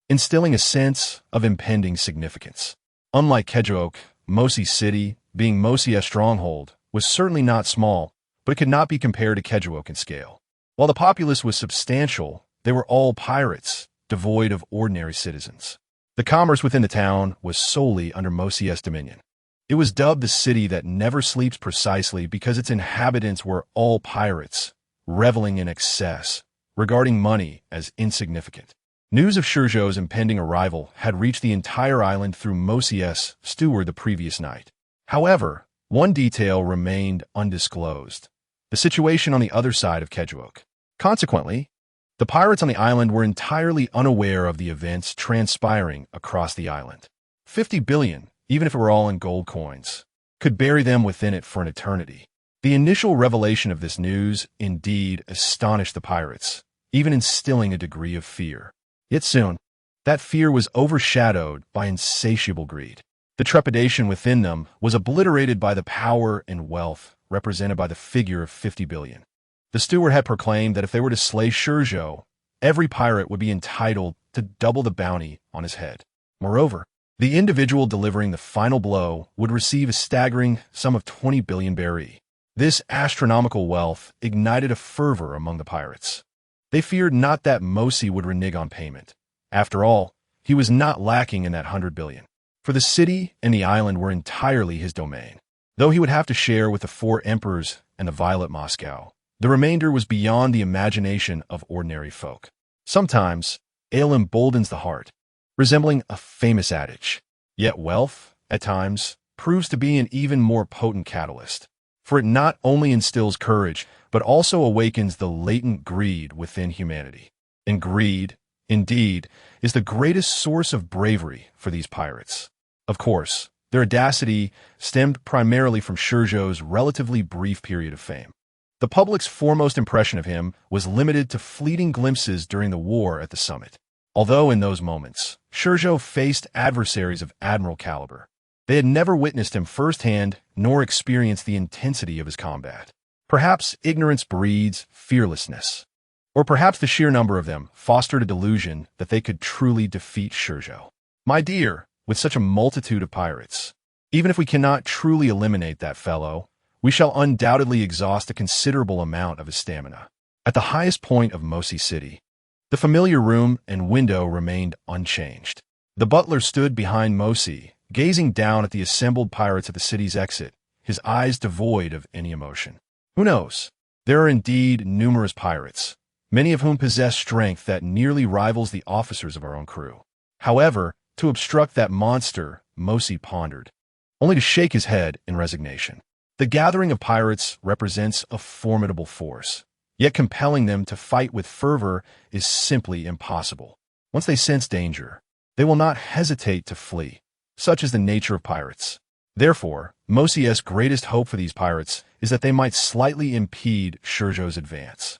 Speaker 1: instilling a sense of impending significance. Unlike ShiZhou, Mosi City, being Mosi's stronghold, was certainly not small, but it could not be compared to ShiZhou in scale. While the populace was substantial, they were all pirates, devoid of ordinary citizens. The commerce within the town was solely under Mosi's dominion. It was dubbed the city that never sleeps precisely because its inhabitants were all pirates, reveling in excess, regarding money as insignificant. News of ShiZhou's impending arrival had reached the entire island through Mosi's steward the previous night. However, one detail remained undisclosed: the situation on the other side of ShiZhou. Consequently, the pirates on the island were entirely unaware of the events transpiring across the island. 50 billion, even if it were all in gold coins, could bury them within it for an eternity. The initial revelation of this news indeed astonished the pirates, even instilling a degree of fear. Yet soon, that fear was overshadowed by insatiable greed. The trepidation within them was obliterated by the power and wealth represented by the figure of 50 billion. The steward had proclaimed that if they were to slay ShiZhou, every pirate would be entitled to double the bounty on his head. Moreover, the individual delivering the final blow would receive a staggering sum of 20 billion berry. This astronomical wealth ignited a fervor among the pirates. They feared not that Mosi would renege on payment. After all, he was not lacking in that 100 billion. For the city and the island were entirely his domain. Though he would have to share with the 4 emperors and the Violet Moscow, the remainder was beyond the imagination of ordinary folk. Sometimes, ale emboldens the heart, resembling a famous adage. Yet wealth, at times, proves to be an even more potent catalyst, for it not only instills courage, but also awakens the latent greed within humanity. And greed, indeed, is the greatest source of bravery for these pirates. Of course, their audacity stemmed primarily from ShiZhou's relatively brief period of fame. The public's foremost impression of him was limited to fleeting glimpses during the war at the summit. Although in those moments, ShiZhou faced adversaries of admiral caliber, they had never witnessed him firsthand nor experienced the intensity of his combat. Perhaps ignorance breeds fearlessness, or perhaps the sheer number of them fostered a delusion that they could truly defeat ShiZhou. My dear, with such a multitude of pirates, even if we cannot truly eliminate that fellow, we shall undoubtedly exhaust a considerable amount of his stamina. At the highest point of Mosi City, the familiar room and window remained unchanged. The butler stood behind Mosi, gazing down at the assembled pirates at the city's exit, his eyes devoid of any emotion. Who knows? There are indeed numerous pirates, many of whom possess strength that nearly rivals the officers of our own crew. However, to obstruct that monster, Mosi pondered, only to shake his head in resignation. The gathering of pirates represents a formidable force, yet compelling them to fight with fervor is simply impossible. Once they sense danger, they will not hesitate to flee. Such is the nature of pirates. Therefore, Mosi's greatest hope for these pirates is that they might slightly impede ShiZhou's advance,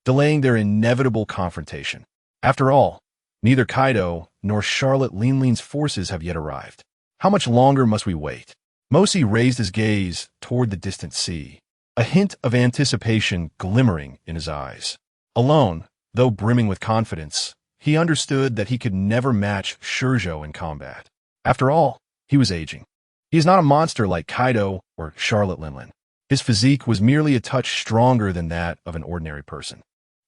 Speaker 1: delaying their inevitable confrontation. After all, neither Kaido nor Charlotte Linling's forces have yet arrived. How much longer must we wait? Mosi raised his gaze toward the distant sea, a hint of anticipation glimmering in his eyes. Alone, though brimming with confidence, he understood that he could never match ShiZhou in combat. After all, he was aging. He is not a monster like Kaido or Charlotte Linling. His physique was merely a touch stronger than that of an ordinary person.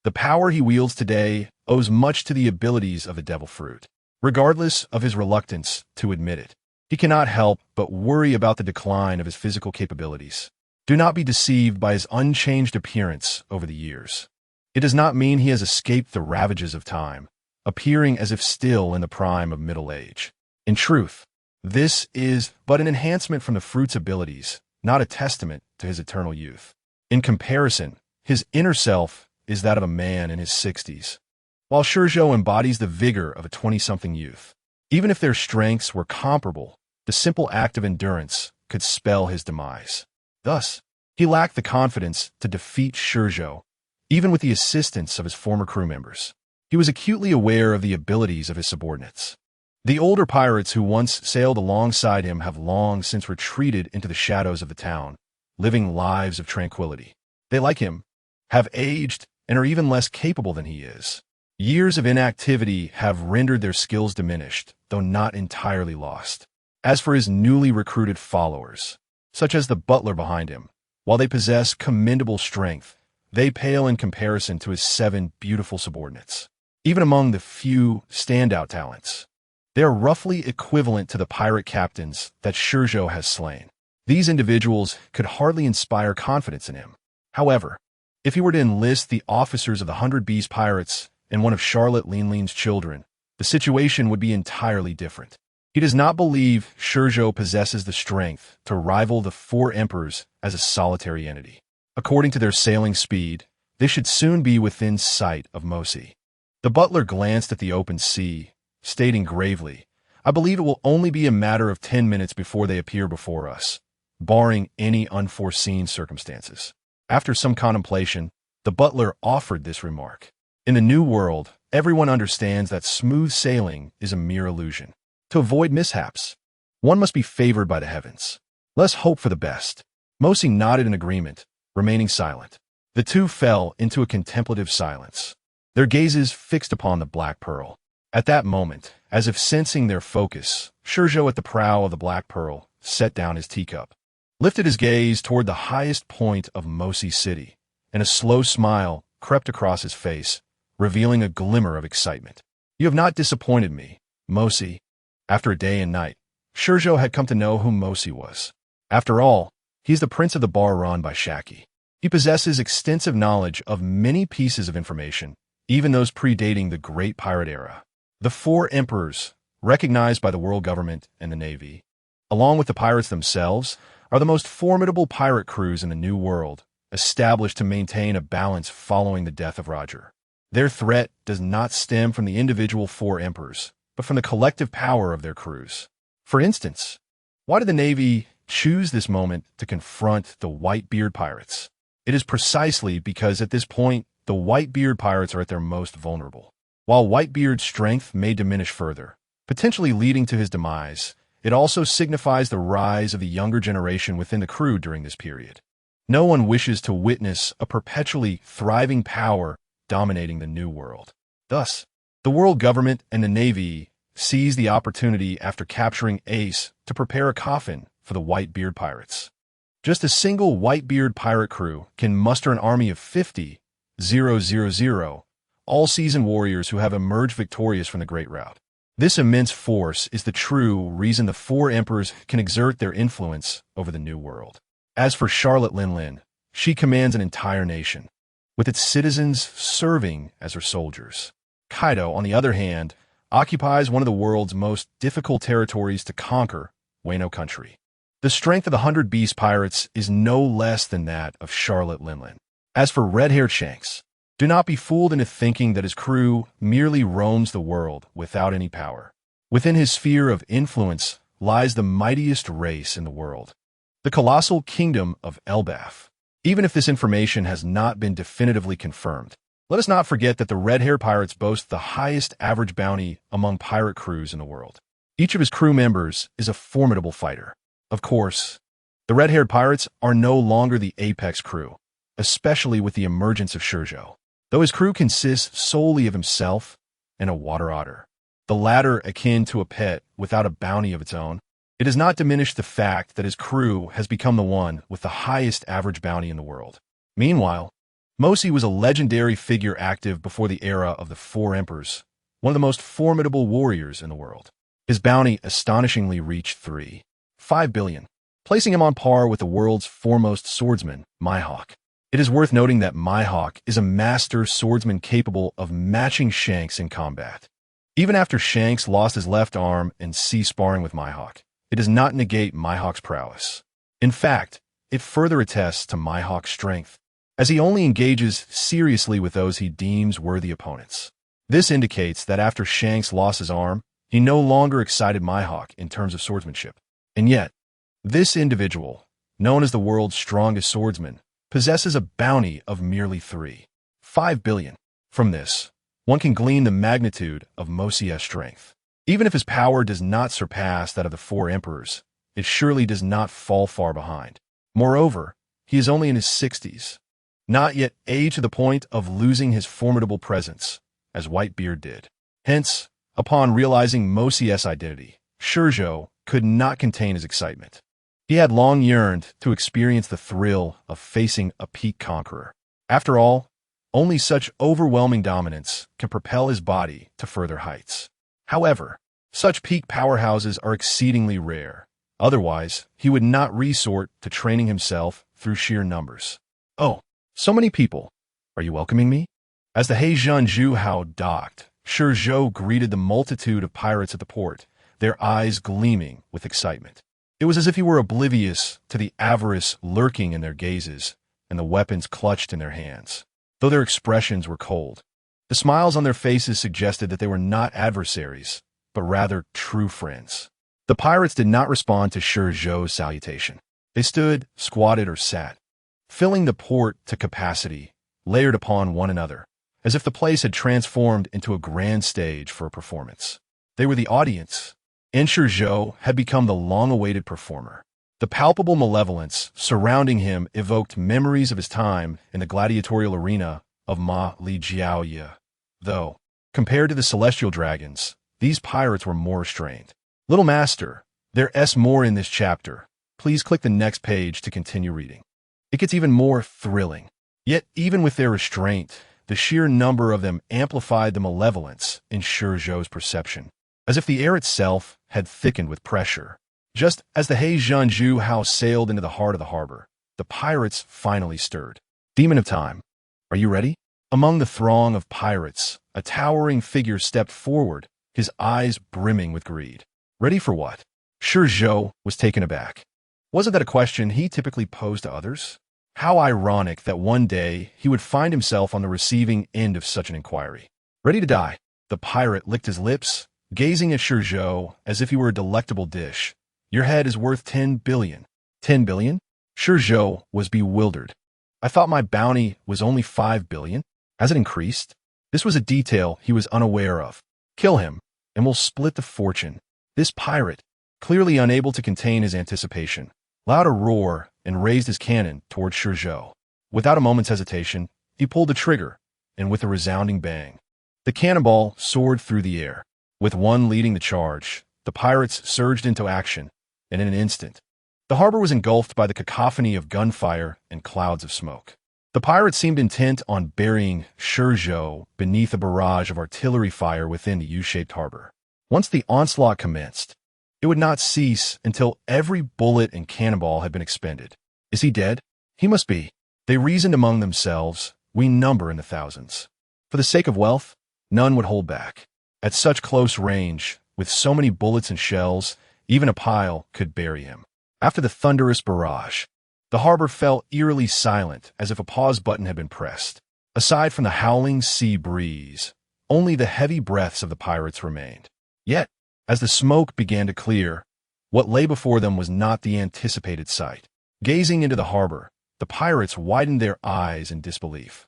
Speaker 1: The power he wields today owes much to the abilities of the Devil Fruit. Regardless of his reluctance to admit it, he cannot help but worry about the decline of his physical capabilities. Do not be deceived by his unchanged appearance over the years. It does not mean he has escaped the ravages of time, appearing as if still in the prime of middle age. In truth, this is but an enhancement from the fruit's abilities, not a testament to his eternal youth. In comparison, his inner self is that of a man in his 60s, while ShiZhou embodies the vigor of a 20-something youth. Even if their strengths were comparable, the simple act of endurance could spell his demise. Thus, he lacked the confidence to defeat ShiZhou, even with the assistance of his former crew members. He was acutely aware of the abilities of his subordinates. The older pirates who once sailed alongside him have long since retreated into the shadows of the town, living lives of tranquility. They, like him, have aged and are even less capable than he is. Years of inactivity have rendered their skills diminished, though not entirely lost. As for his newly recruited followers, such as the butler behind him, while they possess commendable strength, they pale in comparison to his 7 beautiful subordinates. Even among the few standout talents, they are roughly equivalent to the pirate captains that ShiZhou has slain. These individuals could hardly inspire confidence in him. However, if he were to enlist the officers of the 100 Bees Pirates and one of Charlotte Linlin's children, the situation would be entirely different. He does not believe ShiZhou possesses the strength to rival the 4 emperors as a solitary entity. According to their sailing speed, they should soon be within sight of Mosi. The butler glanced at the open sea, stating gravely, "I believe it will only be a matter of 10 minutes before they appear before us, barring any unforeseen circumstances." After some contemplation, the butler offered this remark. In the New World, everyone understands that smooth sailing is a mere illusion. To avoid mishaps, one must be favored by the heavens. Let's hope for the best. Mosi nodded in agreement, remaining silent. The two fell into a contemplative silence, their gazes fixed upon the Black Pearl. At that moment, as if sensing their focus, ShiZhou at the prow of the Black Pearl set down his teacup, lifted his gaze toward the highest point of Mosi City, and a slow smile crept across his face, revealing a glimmer of excitement. "You have not disappointed me, Mosi." After a day and night, ShiZhou had come to know who Mosi was. After all, he is the prince of the bar run by Shaki. He possesses extensive knowledge of many pieces of information, even those predating the Great Pirate Era. The 4 emperors, recognized by the world government and the Navy, along with the pirates themselves, are the most formidable pirate crews in the New World, established to maintain a balance following the death of Roger. Their threat does not stem from the individual 4 emperors, but from the collective power of their crews. For instance, why did the Navy choose this moment to confront the Whitebeard pirates? It is precisely because at this point, the Whitebeard pirates are at their most vulnerable. While Whitebeard's strength may diminish further, potentially leading to his demise, it also signifies the rise of the younger generation within the crew during this period. No one wishes to witness a perpetually thriving power dominating the New World. Thus, the world government and the Navy seized the opportunity after capturing Ace to prepare a coffin for the Whitebeard pirates. Just a single Whitebeard pirate crew can muster an army of 50,000 all-season warriors who have emerged victorious from the Great Rout. This immense force is the true reason the 4 emperors can exert their influence over the New World. As for Charlotte Linlin, she commands an entire nation, with its citizens serving as her soldiers. Kaido, on the other hand, occupies one of the world's most difficult territories to conquer, Wano Country. The strength of the 100 Beast Pirates is no less than that of Charlotte Linlin. As for red-haired Shanks, do not be fooled into thinking that his crew merely roams the world without any power. Within his sphere of influence lies the mightiest race in the world, the colossal kingdom of Elbaf. Even if this information has not been definitively confirmed, let us not forget that the red-haired pirates boast the highest average bounty among pirate crews in the world. Each of his crew members is a formidable fighter. Of course, the red-haired pirates are no longer the apex crew, especially with the emergence of ShiZhou. Though his crew consists solely of himself and a water otter, the latter akin to a pet without a bounty of its own, it does not diminish the fact that his crew has become the one with the highest average bounty in the world. Meanwhile, Mosi was a legendary figure active before the era of the 4 emperors, one of the most formidable warriors in the world. His bounty astonishingly reached 3.5 billion, placing him on par with the world's foremost swordsman, Mihawk. It is worth noting that Mihawk is a master swordsman capable of matching Shanks in combat. Even after Shanks lost his left arm and ceased sparring with Mihawk, it does not negate Mihawk's prowess. In fact, it further attests to Mihawk's strength, as he only engages seriously with those he deems worthy opponents. This indicates that after Shanks lost his arm, he no longer excited Mihawk in terms of swordsmanship. And yet, this individual, known as the world's strongest swordsman, possesses a bounty of merely 3.5 billion. From this, one can glean the magnitude of Mosie's strength. Even if his power does not surpass that of the 4 emperors, it surely does not fall far behind. Moreover, he is only in his 60s, not yet aged to the point of losing his formidable presence, as Whitebeard did. Hence, upon realizing Mosie's identity, ShiZhou could not contain his excitement. He had long yearned to experience the thrill of facing a peak conqueror. After all, only such overwhelming dominance can propel his body to further heights. However, such peak powerhouses are exceedingly rare. Otherwise, he would not resort to training himself through sheer numbers. Oh, so many people. Are you welcoming me? As the ShiZhou docked, ShiZhou greeted the multitude of pirates at the port, their eyes gleaming with excitement. It was as if he were oblivious to the avarice lurking in their gazes and the weapons clutched in their hands. Though their expressions were cold, the smiles on their faces suggested that they were not adversaries, but rather true friends. The pirates did not respond to ShiZhou's salutation. They stood, squatted, or sat, filling the port to capacity, layered upon one another, as if the place had transformed into a grand stage for a performance. They were the audience, and ShiZhou had become the long-awaited performer. The palpable malevolence surrounding him evoked memories of his time in the gladiatorial arena of Ma Li Jiaoye. Though, compared to the celestial dragons, these pirates were more restrained. Little Master, there's more in this chapter. Please click the next page to continue reading. It gets even more thrilling. Yet, even with their restraint, the sheer number of them amplified the malevolence in ShiZhou's perception, as if the air itself had thickened with pressure. Just as the ShiZhou sailed into the heart of the harbor, the pirates finally stirred. Demon of Time, are you ready? Among the throng of pirates, a towering figure stepped forward, his eyes brimming with greed. Ready for what? ShiZhou was taken aback. Wasn't that a question he typically posed to others? How ironic that one day he would find himself on the receiving end of such an inquiry. Ready to die? The pirate licked his lips, gazing at ShiZhou as if he were a delectable dish. Your head is worth 10 billion. 10 billion? ShiZhou was bewildered. I thought my bounty was only 5 billion. Has it increased? This was a detail he was unaware of. Kill him, and we'll split the fortune. This pirate, clearly unable to contain his anticipation, allowed a roar and raised his cannon toward ShiZhou. Without a moment's hesitation, he pulled the trigger, and with a resounding bang, the cannonball soared through the air. With one leading the charge, the pirates surged into action, and in an instant, the harbor was engulfed by the cacophony of gunfire and clouds of smoke. The pirates seemed intent on burying ShiZhou beneath a barrage of artillery fire within the U-shaped harbor. Once the onslaught commenced, it would not cease until every bullet and cannonball had been expended. Is he dead? He must be. They reasoned among themselves. We number in the thousands. For the sake of wealth, none would hold back. At such close range, with so many bullets and shells, even a pile could bury him. After the thunderous barrage, the harbor fell eerily silent as if a pause button had been pressed. Aside from the howling sea breeze, only the heavy breaths of the pirates remained. Yet, as the smoke began to clear, what lay before them was not the anticipated sight. Gazing into the harbor, the pirates widened their eyes in disbelief.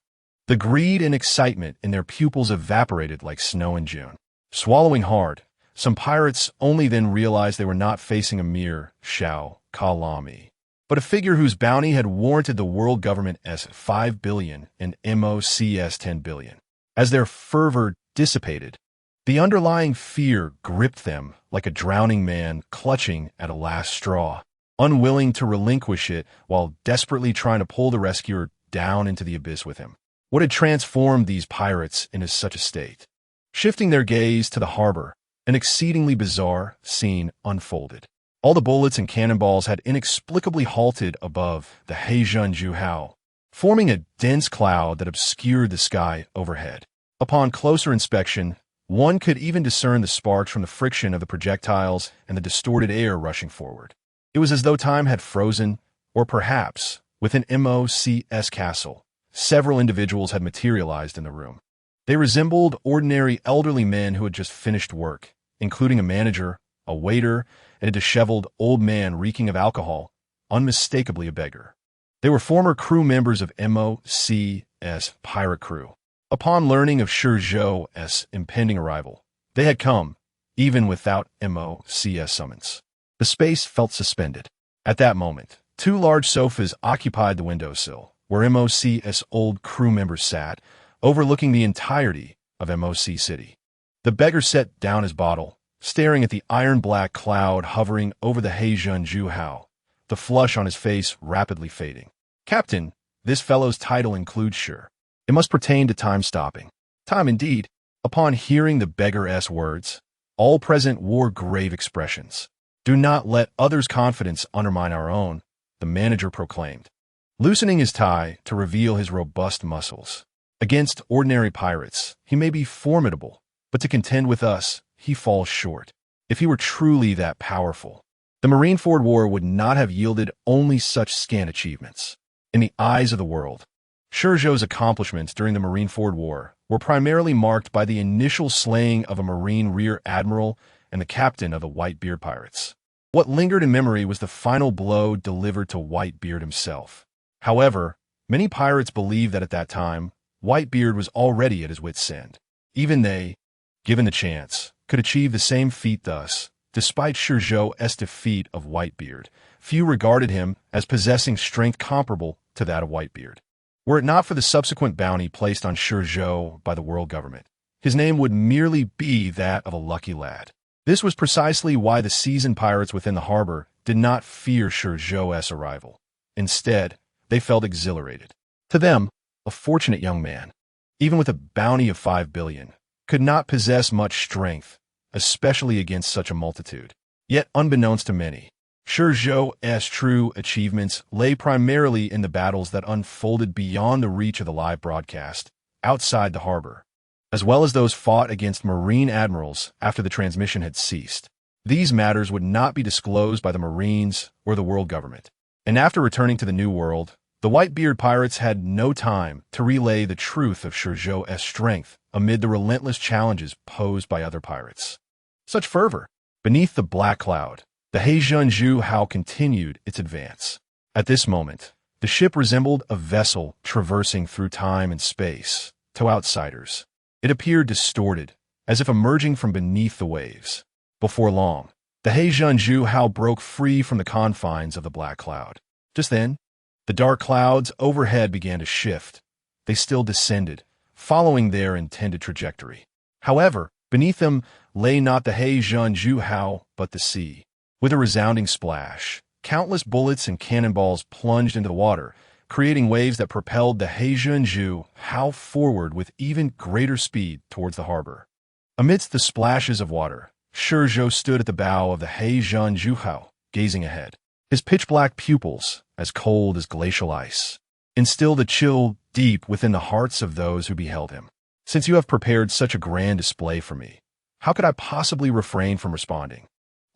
Speaker 1: The greed and excitement in their pupils evaporated like snow in June. Swallowing hard, some pirates only then realized they were not facing a mere Shao Kalami, but a figure whose bounty had warranted the world government as 5 billion and MOCS 10 billion. As their fervor dissipated, the underlying fear gripped them like a drowning man clutching at a last straw, unwilling to relinquish it while desperately trying to pull the rescuer down into the abyss with him. What had transformed these pirates into such a state? Shifting their gaze to the harbor, an exceedingly bizarre scene unfolded. All the bullets and cannonballs had inexplicably halted above the ShiZhou, forming a dense cloud that obscured the sky overhead. Upon closer inspection, one could even discern the sparks from the friction of the projectiles and the distorted air rushing forward. It was as though time had frozen, or perhaps, within MOC's castle, several individuals had materialized in the room. They resembled ordinary elderly men who had just finished work, including a manager, a waiter, and a disheveled old man reeking of alcohol, unmistakably a beggar. They were former crew members of MOC's pirate crew. Upon learning of ShiZhou's impending arrival, they had come, even without MOC's summons. The space felt suspended. At that moment, two large sofas occupied the windowsill, where MOC's old crew members sat, overlooking the entirety of MOC City. The beggar set down his bottle, staring at the iron-black cloud hovering over the ShiZhou, the flush on his face rapidly fading. "Captain, this fellow's title includes sure. It must pertain to time stopping." Time indeed. Upon hearing the beggar's words, all present wore grave expressions. "Do not let others' confidence undermine our own," the manager proclaimed, loosening his tie to reveal his robust muscles. "Against ordinary pirates, he may be formidable, but to contend with us, he falls short. If he were truly that powerful, the Marineford War would not have yielded only such scant achievements." In the eyes of the world, ShiZhou's accomplishments during the Marineford War were primarily marked by the initial slaying of a Marine rear admiral and the captain of the Whitebeard pirates. What lingered in memory was the final blow delivered to Whitebeard himself. However, many pirates believed that at that time, Whitebeard was already at his wit's end. Even they, given the chance, could achieve the same feat. Thus, despite ShiZhou's defeat of Whitebeard, few regarded him as possessing strength comparable to that of Whitebeard. Were it not for the subsequent bounty placed on ShiZhou by the world government, his name would merely be that of a lucky lad. This was precisely why the seasoned pirates within the harbor did not fear ShiZhou's arrival. Instead, they felt exhilarated. To them, a fortunate young man, even with a bounty of 5 billion, could not possess much strength, especially against such a multitude. Yet, unbeknownst to many, ShiZhou's true achievements lay primarily in the battles that unfolded beyond the reach of the live broadcast, outside the harbor, as well as those fought against Marine admirals after the transmission had ceased. These matters would not be disclosed by the Marines or the world government. And after returning to the New World, the Whitebeard pirates had no time to relay the truth of ShiZhou's strength amid the relentless challenges posed by other pirates. Such fervor! Beneath the black cloud, the ShiZhou continued its advance. At this moment, the ship resembled a vessel traversing through time and space. To outsiders, it appeared distorted, as if emerging from beneath the waves. Before long, the ShiZhou broke free from the confines of the black cloud. Just then, the dark clouds overhead began to shift. They still descended, following their intended trajectory. However, beneath them lay not the ShiZhou, but the sea. With a resounding splash, countless bullets and cannonballs plunged into the water, creating waves that propelled the ShiZhou forward with even greater speed towards the harbor. Amidst the splashes of water, ShiZhou stood at the bow of the ShiZhou, gazing ahead. His pitch-black pupils, as cold as glacial ice, instilled a chill deep within the hearts of those who beheld him. "Since you have prepared such a grand display for me, how could I possibly refrain from responding?"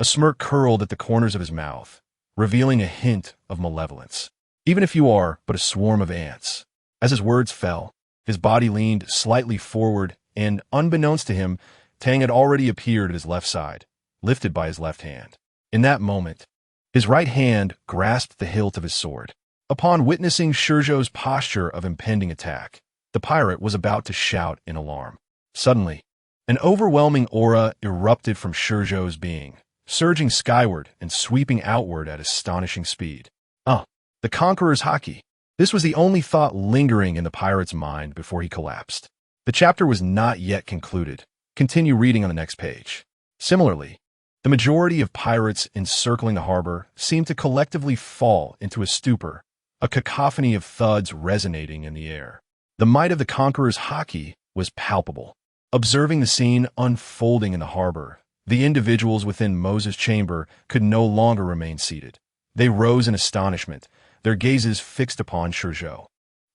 Speaker 1: A smirk curled at the corners of his mouth, revealing a hint of malevolence. "Even if you are but a swarm of ants." As his words fell, his body leaned slightly forward, and, unbeknownst to him, Tang had already appeared at his left side, lifted by his left hand. In that moment, his right hand grasped the hilt of his sword. Upon witnessing ShiZhou's posture of impending attack, the pirate was about to shout in alarm. Suddenly, an overwhelming aura erupted from ShiZhou's being, surging skyward and sweeping outward at astonishing speed. The Conqueror's Haki. This was the only thought lingering in the pirate's mind before he collapsed. The chapter was not yet concluded. Continue reading on the next page. Similarly, the majority of pirates encircling the harbor seemed to collectively fall into a stupor, a cacophony of thuds resonating in the air. The might of the Conqueror's Haki was palpable. Observing the scene unfolding in the harbor, the individuals within Moses' chamber could no longer remain seated. They rose in astonishment, their gazes fixed upon ShiZhou.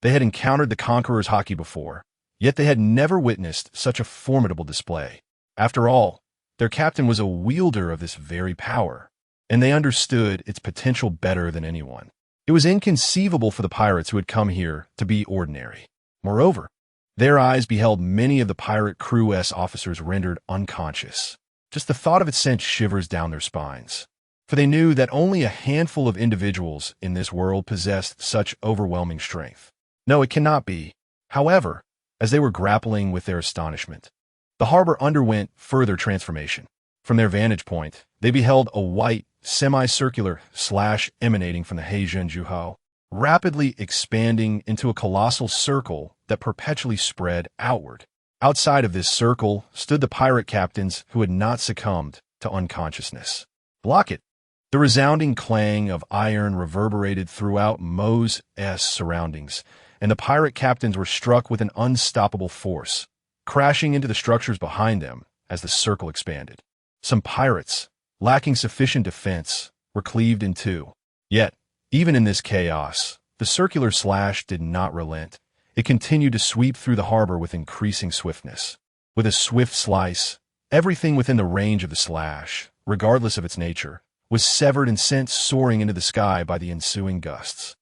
Speaker 1: They had encountered the Conqueror's hockey before, yet they had never witnessed such a formidable display. After all, their captain was a wielder of this very power, and they understood its potential better than anyone. It was inconceivable for the pirates who had come here to be ordinary. Moreover, their eyes beheld many of the pirate crew's officers rendered unconscious. Just the thought of it sent shivers down their spines, for they knew that only a handful of individuals in this world possessed such overwhelming strength. No, it cannot be. However, as they were grappling with their astonishment, the harbor underwent further transformation. From their vantage point, they beheld a white, semicircular slash emanating from the ShiZhou, rapidly expanding into a colossal circle that perpetually spread outward. Outside of this circle stood the pirate captains who had not succumbed to unconsciousness. Block it! The resounding clang of iron reverberated throughout Mo's surroundings, and the pirate captains were struck with an unstoppable force, crashing into the structures behind them as the circle expanded. Some pirates, lacking sufficient defense, were cleaved in two. Yet, even in this chaos, the circular slash did not relent. It continued to sweep through the harbor with increasing swiftness. With a swift slice, everything within the range of the slash, regardless of its nature, was severed and sent soaring into the sky by the ensuing gusts.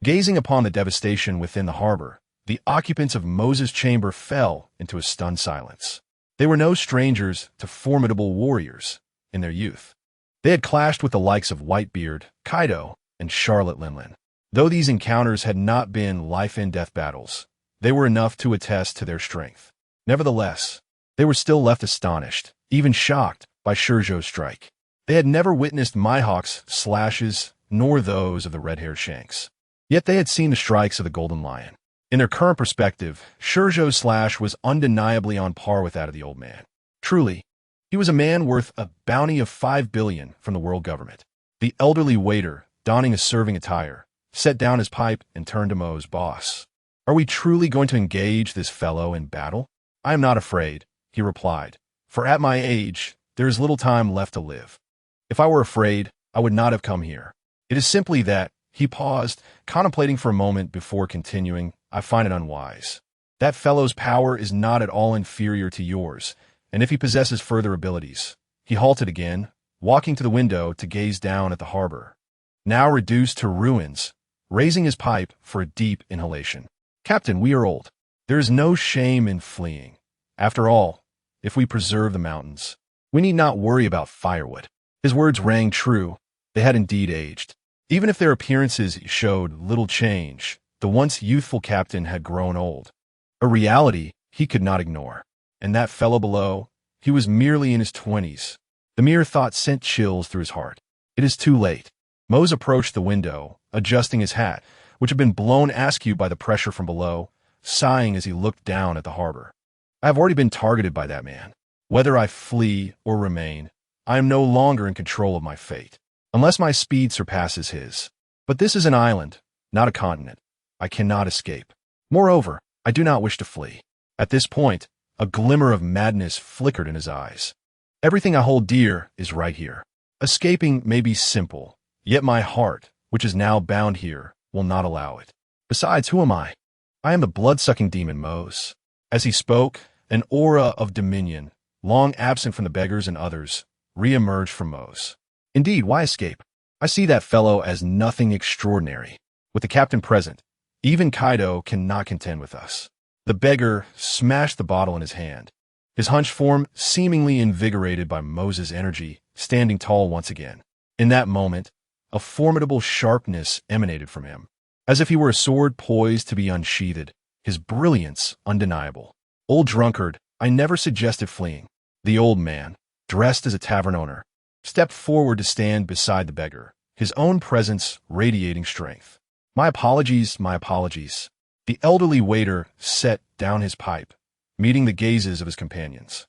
Speaker 1: Gazing upon the devastation within the harbor, the occupants of Moses' chamber fell into a stunned silence. They were no strangers to formidable warriors in their youth. They had clashed with the likes of Whitebeard, Kaido, and Charlotte Linlin. Though these encounters had not been life-and-death battles, they were enough to attest to their strength. Nevertheless, they were still left astonished, even shocked, by ShiZhou's strike. They had never witnessed Mihawk's slashes, nor those of the red-haired Shanks. Yet they had seen the strikes of the Golden Lion. In their current perspective, ShiZhou's slash was undeniably on par with that of the old man. Truly, he was a man worth a bounty of 5 billion from the world government. The elderly waiter, donning a serving attire, set down his pipe and turned to Mo's boss. "Are we truly going to engage this fellow in battle?" "I am not afraid," he replied, "for at my age, there is little time left to live. If I were afraid, I would not have come here. It is simply that," he paused, contemplating for a moment before continuing, "I find it unwise. That fellow's power is not at all inferior to yours, and if he possesses further abilities." He halted again, walking to the window to gaze down at the harbor, now reduced to ruins, raising his pipe for a deep inhalation. "Captain, we are old. There is no shame in fleeing. After all, if we preserve the mountains, we need not worry about firewood." His words rang true. They had indeed aged. Even if their appearances showed little change, the once youthful captain had grown old. A reality he could not ignore. And that fellow below, he was merely in his 20s. The mere thought sent chills through his heart. It is too late. Mose approached the window, adjusting his hat, which had been blown askew by the pressure from below, sighing as he looked down at the harbor. "I have already been targeted by that man. Whether I flee or remain, I am no longer in control of my fate, unless my speed surpasses his. But this is an island, not a continent. I cannot escape. Moreover, I do not wish to flee." At this point, a glimmer of madness flickered in his eyes. "Everything I hold dear is right here. Escaping may be simple, yet my heart, which is now bound here, will not allow it. Besides, who am I? I am the blood-sucking demon Mose." As he spoke, an aura of dominion, long absent from the beggars and others, re-emerged from Mose. "Indeed, why escape? I see that fellow as nothing extraordinary. With the captain present, even Kaido cannot contend with us." The beggar smashed the bottle in his hand, his hunched form seemingly invigorated by Moses' energy, standing tall once again. In that moment, a formidable sharpness emanated from him, as if he were a sword poised to be unsheathed, his brilliance undeniable. "Old drunkard, I never suggested fleeing." The old man, dressed as a tavern owner, stepped forward to stand beside the beggar, his own presence radiating strength. My apologies. The elderly waiter set down his pipe, meeting the gazes of his companions,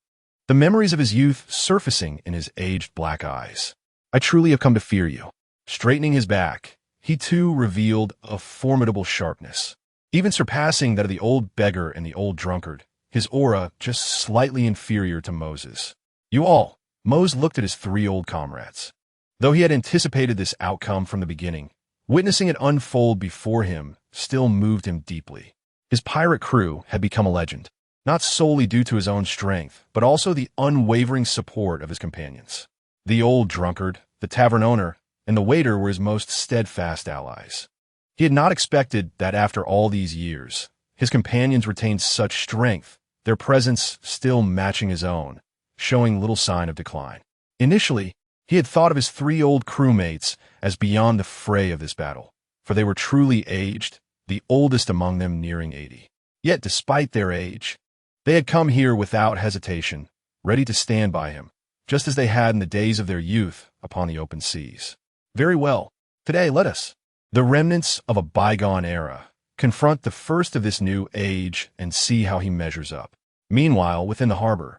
Speaker 1: the memories of his youth surfacing in his aged black eyes. "I truly have come to fear you." Straightening his back, he too revealed a formidable sharpness, even surpassing that of the old beggar and the old drunkard, his aura just slightly inferior to Moses. "You all," Mose looked at his 3 old comrades. Though he had anticipated this outcome from the beginning, witnessing it unfold before him still moved him deeply. His pirate crew had become a legend, not solely due to his own strength, but also the unwavering support of his companions. The old drunkard, the tavern owner, and the waiter were his most steadfast allies. He had not expected that after all these years, his companions retained such strength, their presence still matching his own, showing little sign of decline. Initially, he had thought of his 3 old crewmates as beyond the fray of this battle, for they were truly aged, the oldest among them nearing 80. Yet despite their age, they had come here without hesitation, ready to stand by him, just as they had in the days of their youth upon the open seas. Very well, today let us, the remnants of a bygone era, confront the first of this new age and see how he measures up. Meanwhile, within the harbor,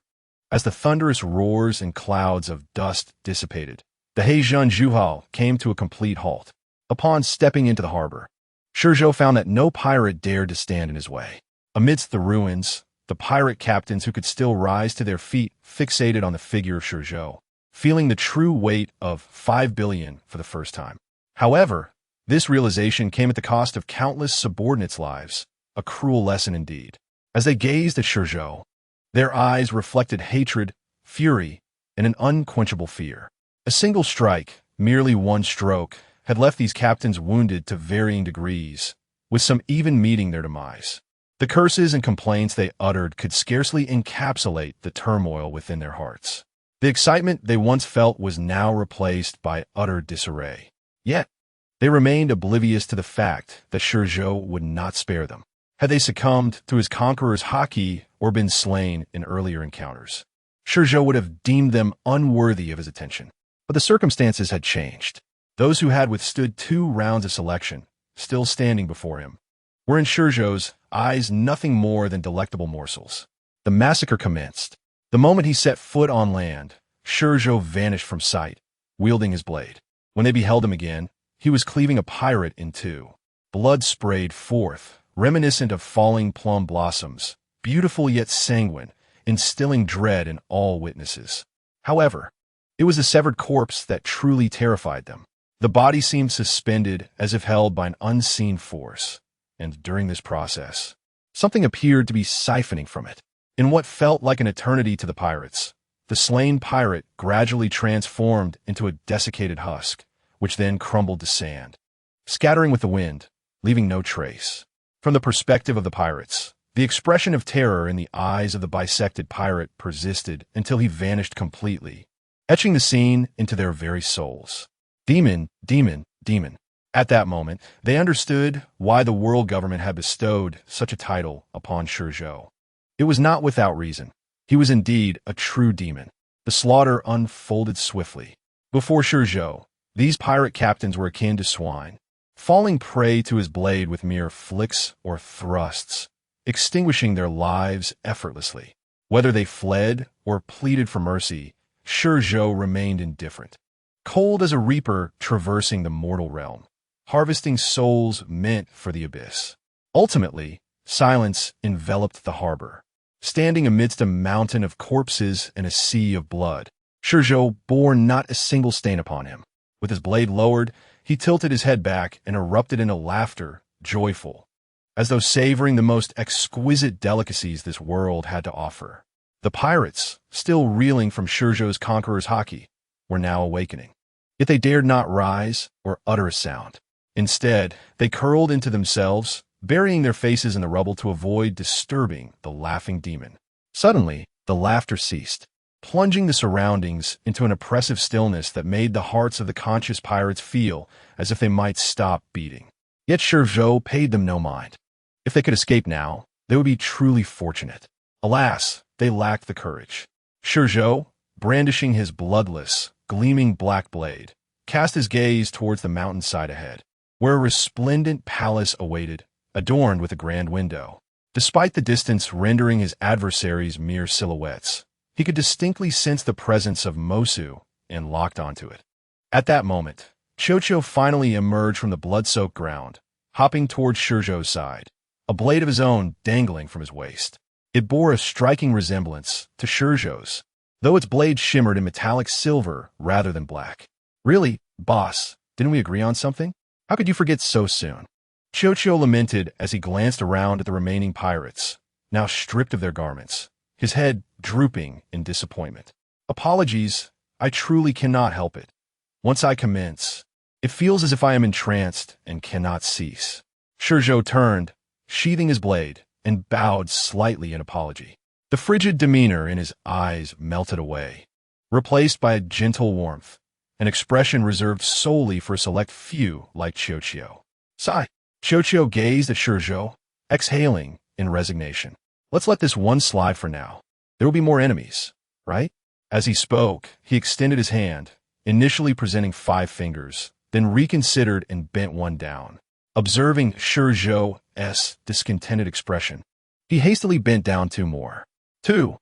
Speaker 1: as the thunderous roars and clouds of dust dissipated, the ShiZhou came to a complete halt. Upon stepping into the harbor, ShiZhou found that no pirate dared to stand in his way. Amidst the ruins, the pirate captains who could still rise to their feet fixated on the figure of ShiZhou, feeling the true weight of 5 billion for the first time. However, this realization came at the cost of countless subordinates' lives, a cruel lesson indeed. As they gazed at ShiZhou, their eyes reflected hatred, fury, and an unquenchable fear. A single strike, merely one stroke, had left these captains wounded to varying degrees, with some even meeting their demise. The curses and complaints they uttered could scarcely encapsulate the turmoil within their hearts. The excitement they once felt was now replaced by utter disarray. Yet, they remained oblivious to the fact that ShiZhou would not spare them, had they succumbed to his conqueror's haki or been slain in earlier encounters. ShiZhou would have deemed them unworthy of his attention. But the circumstances had changed. Those who had withstood 2 rounds of selection, still standing before him, were in ShiZhou's eyes nothing more than delectable morsels. The massacre commenced. The moment he set foot on land, ShiZhou vanished from sight, wielding his blade. When they beheld him again, he was cleaving a pirate in 2. Blood sprayed forth, reminiscent of falling plum blossoms, beautiful yet sanguine, instilling dread in all witnesses. However, it was the severed corpse that truly terrified them. The body seemed suspended as if held by an unseen force, and during this process, something appeared to be siphoning from it. In what felt like an eternity to the pirates, the slain pirate gradually transformed into a desiccated husk, which then crumbled to sand, scattering with the wind, leaving no trace. From the perspective of the pirates, the expression of terror in the eyes of the bisected pirate persisted until he vanished completely, etching the scene into their very souls. Demon, demon, demon. At that moment, they understood why the world government had bestowed such a title upon ShiZhou. It was not without reason. He was indeed a true demon. The slaughter unfolded swiftly. Before ShiZhou, these pirate captains were akin to swine, falling prey to his blade with mere flicks or thrusts, extinguishing their lives effortlessly. Whether they fled or pleaded for mercy, ShiZhou remained indifferent. Cold as a reaper traversing the mortal realm, harvesting souls meant for the abyss. Ultimately, silence enveloped the harbor. Standing amidst a mountain of corpses and a sea of blood, ShiZhou bore not a single stain upon him. With his blade lowered, he tilted his head back and erupted into laughter, joyful, as though savoring the most exquisite delicacies this world had to offer. The pirates, still reeling from ShiZhou's conqueror's haki, were now awakening. Yet they dared not rise or utter a sound. Instead, they curled into themselves, burying their faces in the rubble to avoid disturbing the laughing demon. Suddenly, the laughter ceased, plunging the surroundings into an oppressive stillness that made the hearts of the conscious pirates feel as if they might stop beating. Yet ShiZhou paid them no mind. If they could escape now, they would be truly fortunate. Alas, they lacked the courage. ShiZhou, brandishing his bloodless, gleaming black blade, cast his gaze towards the mountainside ahead, where a resplendent palace awaited, adorned with a grand window. Despite the distance rendering his adversaries mere silhouettes, he could distinctly sense the presence of Mosu and locked onto it. At that moment, Chocho finally emerged from the blood-soaked ground, hopping towards ShiZhou's side, a blade of his own dangling from his waist. It bore a striking resemblance to ShiZhou's, though its blade shimmered in metallic silver rather than black. Really, boss, didn't we agree on something? How could you forget so soon? ShiZhou lamented as he glanced around at the remaining pirates, now stripped of their garments, his head drooping in disappointment. Apologies, I truly cannot help it. Once I commence, it feels as if I am entranced and cannot cease. ShiZhou turned, sheathing his blade, and bowed slightly in apology. The frigid demeanor in his eyes melted away, replaced by a gentle warmth, an expression reserved solely for a select few like ShiZhou. Sigh. ShiZhou gazed at ShiZhou, exhaling in resignation. Let's let this one slide for now. There will be more enemies, right? As he spoke, he extended his hand, initially presenting 5 fingers, then reconsidered and bent one down. Observing ShiZhou's discontented expression, he hastily bent down 2 more. 2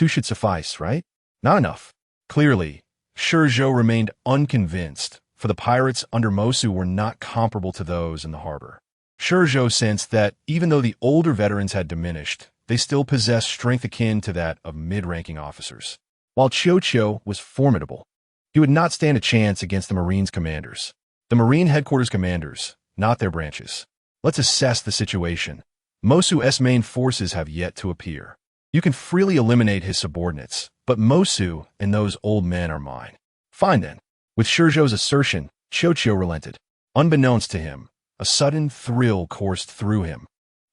Speaker 1: should suffice, right? Not enough. Clearly, ShiZhou remained unconvinced, for the pirates under Mosu were not comparable to those in the harbor. ShiZhou sensed that, even though the older veterans had diminished, they still possessed strength akin to that of mid-ranking officers. While ShiZhou was formidable, he would not stand a chance against the Marines commanders. The Marine headquarters commanders, not their branches. Let's assess the situation. Mosu's main forces have yet to appear. You can freely eliminate his subordinates, but Mosu and those old men are mine. Fine then. With ShiZhou's assertion, ShiZhou relented. Unbeknownst to him, a sudden thrill coursed through him,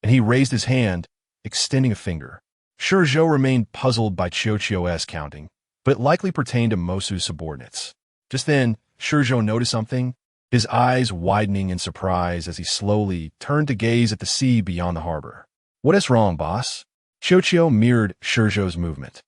Speaker 1: and he raised his hand, extending a finger. ShiZhou remained puzzled by ShiZhou's counting, but it likely pertained to Mosu's subordinates. Just then, ShiZhou noticed something, his eyes widening in surprise as he slowly turned to gaze at the sea beyond the harbor. What is wrong, boss? ShiZhou mirrored ShiZhou's movement,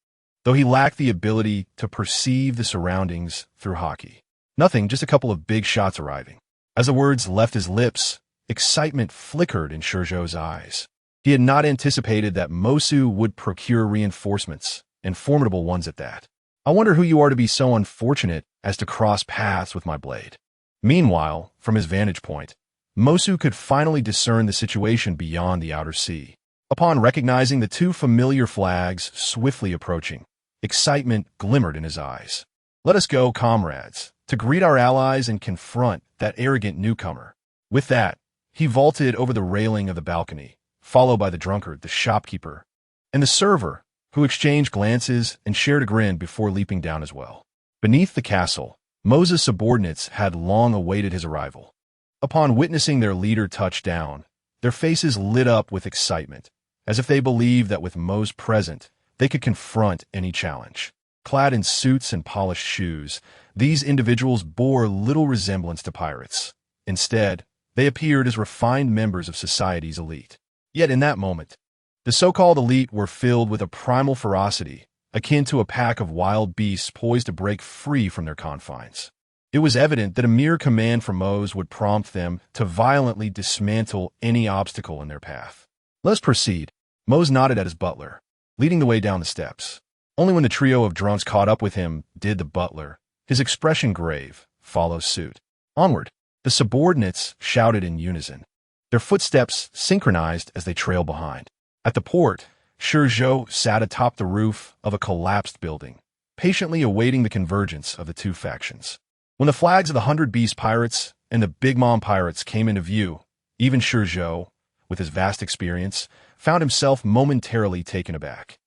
Speaker 1: though he lacked the ability to perceive the surroundings through haki. Nothing, just a couple of big shots arriving. As the words left his lips, excitement flickered in ShiZhou's eyes. He had not anticipated that Mosu would procure reinforcements, and formidable ones at that. I wonder who you are to be so unfortunate as to cross paths with my blade. Meanwhile, from his vantage point, Mosu could finally discern the situation beyond the outer sea. Upon recognizing the 2 familiar flags swiftly approaching, excitement glimmered in his eyes. Let us go, comrades, to greet our allies and confront that arrogant newcomer. With that, he vaulted over the railing of the balcony, followed by the drunkard, the shopkeeper, and the server, who exchanged glances and shared a grin before leaping down as well. Beneath the castle, Mo's subordinates had long awaited his arrival. Upon witnessing their leader touch down, their faces lit up with excitement, as if they believed that with Mo's present, they could confront any challenge. Clad in suits and polished shoes, these individuals bore little resemblance to pirates. Instead, they appeared as refined members of society's elite. Yet in that moment, the so-called elite were filled with a primal ferocity, akin to a pack of wild beasts poised to break free from their confines. It was evident that a mere command from Mo's would prompt them to violently dismantle any obstacle in their path. Let's proceed. Mo's nodded at his butler, leading the way down the steps. Only when the trio of drunks caught up with him did the butler, his expression grave, follow suit. Onward, the subordinates shouted in unison, their footsteps synchronized as they trailed behind. At the port, ShiZhou sat atop the roof of a collapsed building, patiently awaiting the convergence of the 2 factions. When the flags of the 100 Beast Pirates and the Big Mom Pirates came into view, even ShiZhou, with his vast experience, found himself momentarily taken aback.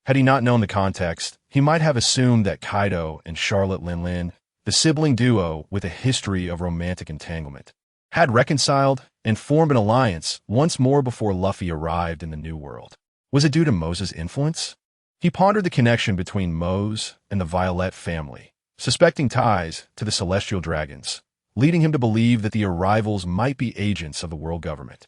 Speaker 1: Had he not known the context, he might have assumed that Kaido and Charlotte Linlin, the sibling duo with a history of romantic entanglement, had reconciled and formed an alliance once more before Luffy arrived in the New World. Was it due to Mo's influence? He pondered the connection between Mo's and the Violet family, suspecting ties to the Celestial Dragons, leading him to believe that the arrivals might be agents of the world government.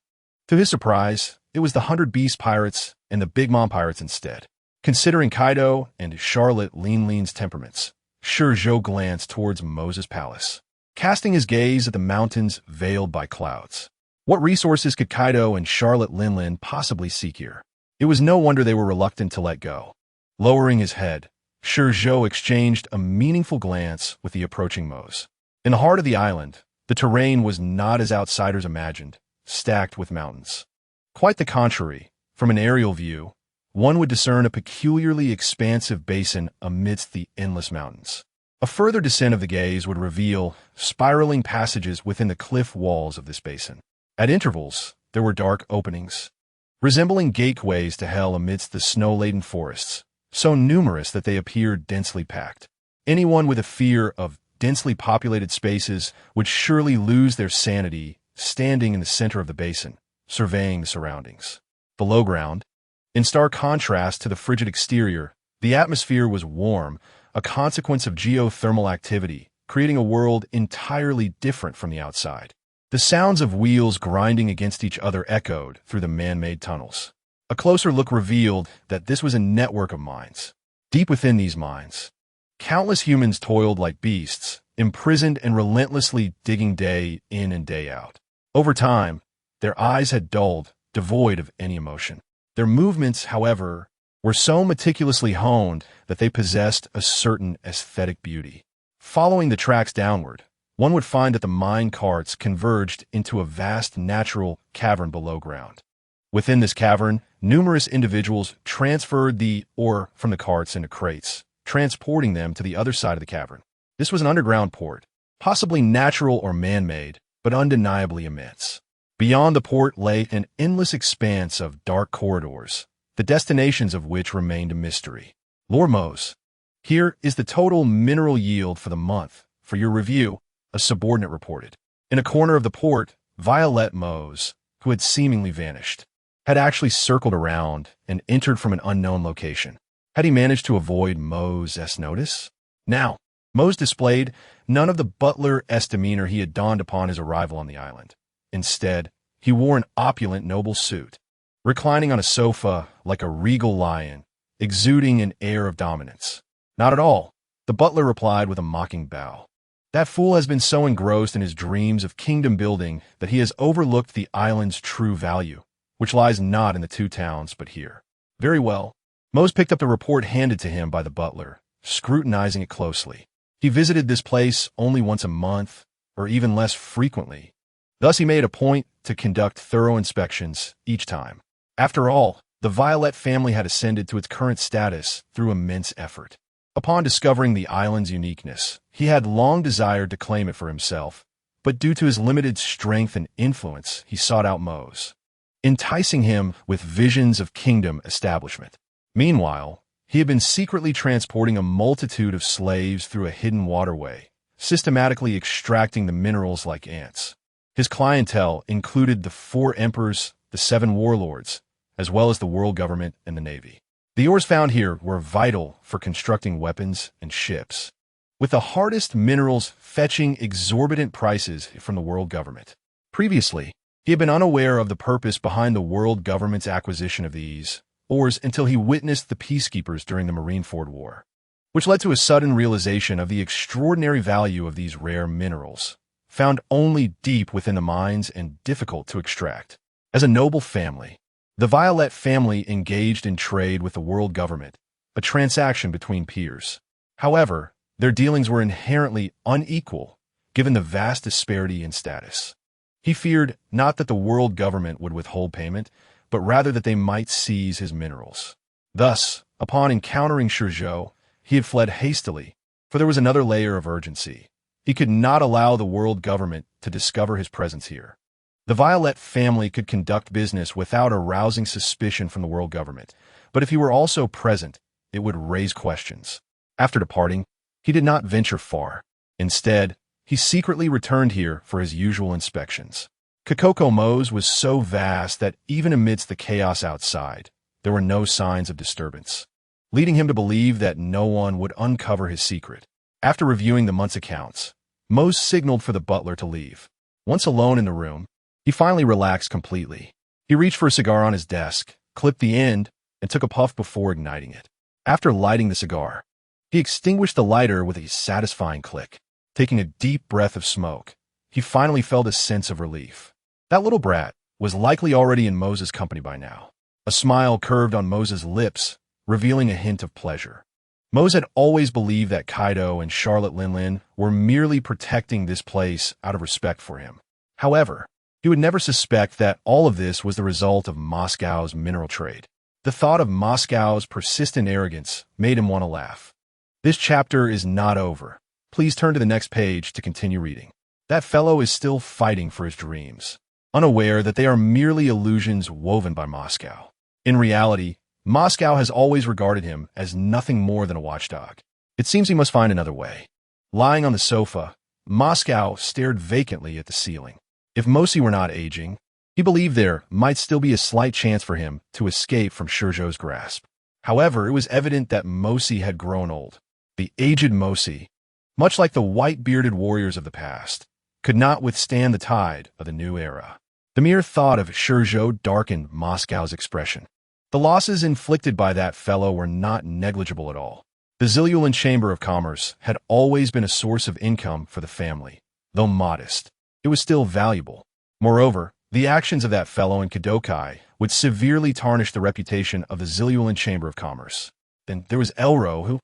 Speaker 1: To his surprise, it was the 100 Beast Pirates and the Big Mom Pirates instead. Considering Kaido and Charlotte Linlin's temperaments, ShiZhou glanced towards Mo's palace, casting his gaze at the mountains veiled by clouds. What resources could Kaido and Charlotte Linlin possibly seek here? It was no wonder they were reluctant to let go. Lowering his head, ShiZhou exchanged a meaningful glance with the approaching Mo's. In the heart of the island, the terrain was not as outsiders imagined, stacked with mountains. Quite the contrary. From an aerial view, one would discern a peculiarly expansive basin amidst the endless mountains. A further descent of the gaze would reveal spiraling passages within the cliff walls of this basin. At intervals, there were dark openings, resembling gateways to hell amidst the snow-laden forests, so numerous that they appeared densely packed. Anyone with a fear of densely populated spaces would surely lose their sanity standing in the center of the basin, surveying the surroundings. Below ground, in stark contrast to the frigid exterior, the atmosphere was warm, a consequence of geothermal activity, creating a world entirely different from the outside. The sounds of wheels grinding against each other echoed through the man-made tunnels. A closer look revealed that this was a network of mines. Deep within these mines, countless humans toiled like beasts, imprisoned and relentlessly digging day in and day out. Over time, their eyes had dulled, devoid of any emotion. Their movements, however, were so meticulously honed that they possessed a certain aesthetic beauty. Following the tracks downward, one would find that the mine carts converged into a vast natural cavern below ground. Within this cavern, numerous individuals transferred the ore from the carts into crates, transporting them to the other side of the cavern. This was an underground port, possibly natural or man-made, but undeniably immense. Beyond the port lay an endless expanse of dark corridors, the destinations of which remained a mystery. Lord Mose, here is the total mineral yield for the month. For your review, a subordinate reported. In a corner of the port, Violet Mose, who had seemingly vanished, had actually circled around and entered from an unknown location. Had he managed to avoid Mose's notice? Now, Mose displayed none of the butler-esque demeanor he had donned upon his arrival on the island. Instead, he wore an opulent noble suit, reclining on a sofa like a regal lion, exuding an air of dominance. Not at all, the butler replied with a mocking bow. That fool has been so engrossed in his dreams of kingdom building that he has overlooked the island's true value, which lies not in the two towns but here. Very well. Mose picked up the report handed to him by the butler, scrutinizing it closely. He visited this place only once a month, or even less frequently. Thus he made a point to conduct thorough inspections each time. After all, the Violet family had ascended to its current status through immense effort. Upon discovering the island's uniqueness, he had long desired to claim it for himself, but due to his limited strength and influence, he sought out Mose, enticing him with visions of kingdom establishment. Meanwhile, he had been secretly transporting a multitude of slaves through a hidden waterway, systematically extracting the minerals like ants. His clientele included the 4 emperors, the 7 warlords, as well as the world government and the navy. The ores found here were vital for constructing weapons and ships, with the hardest minerals fetching exorbitant prices from the world government. Previously, he had been unaware of the purpose behind the world government's acquisition of these ores until he witnessed the peacekeepers during the Marineford War, which led to a sudden realization of the extraordinary value of these rare minerals, found only deep within the mines and difficult to extract. As a noble family, the Violet family engaged in trade with the world government, a transaction between peers. However, their dealings were inherently unequal, given the vast disparity in status. He feared not that the world government would withhold payment, but rather that they might seize his minerals. Thus, upon encountering ShiZhou, he had fled hastily, for there was another layer of urgency. He could not allow the world government to discover his presence here. The Violet family could conduct business without arousing suspicion from the world government, but if he were also present, it would raise questions. After departing, he did not venture far. Instead, he secretly returned here for his usual inspections. Kokoko Mose was so vast that even amidst the chaos outside, there were no signs of disturbance, leading him to believe that no one would uncover his secret. After reviewing the month's accounts, Mose signaled for the butler to leave. Once alone in the room, he finally relaxed completely. He reached for a cigar on his desk, clipped the end, and took a puff before igniting it. After lighting the cigar, he extinguished the lighter with a satisfying click. Taking a deep breath of smoke, he finally felt a sense of relief. That little brat was likely already in Mose's company by now. A smile curved on Mose's lips, revealing a hint of pleasure. Mose had always believed that Kaido and Charlotte Linlin were merely protecting this place out of respect for him. However, he would never suspect that all of this was the result of Moscow's mineral trade. The thought of Moscow's persistent arrogance made him want to laugh. This chapter is not over. Please turn to the next page to continue reading. That fellow is still fighting for his dreams. unaware that they are merely illusions woven by Moscow. In reality, Moscow has always regarded him as nothing more than a watchdog. It seems he must find another way. Lying on the sofa, Moscow stared vacantly at the ceiling. If Mosi were not aging, he believed there might still be a slight chance for him to escape from ShiZhou's grasp. However, it was evident that Mosi had grown old. The aged Mosi, much like the white-bearded warriors of the past, could not withstand the tide of the new era. The mere thought of ShiZhou darkened Moscow's expression. The losses inflicted by that fellow were not negligible at all. The Zilulan Chamber of Commerce had always been a source of income for the family. Though modest, it was still valuable. Moreover, the actions of that fellow in Kadokai would severely tarnish the reputation of the Zilulan Chamber of Commerce. Then there was Elro, who,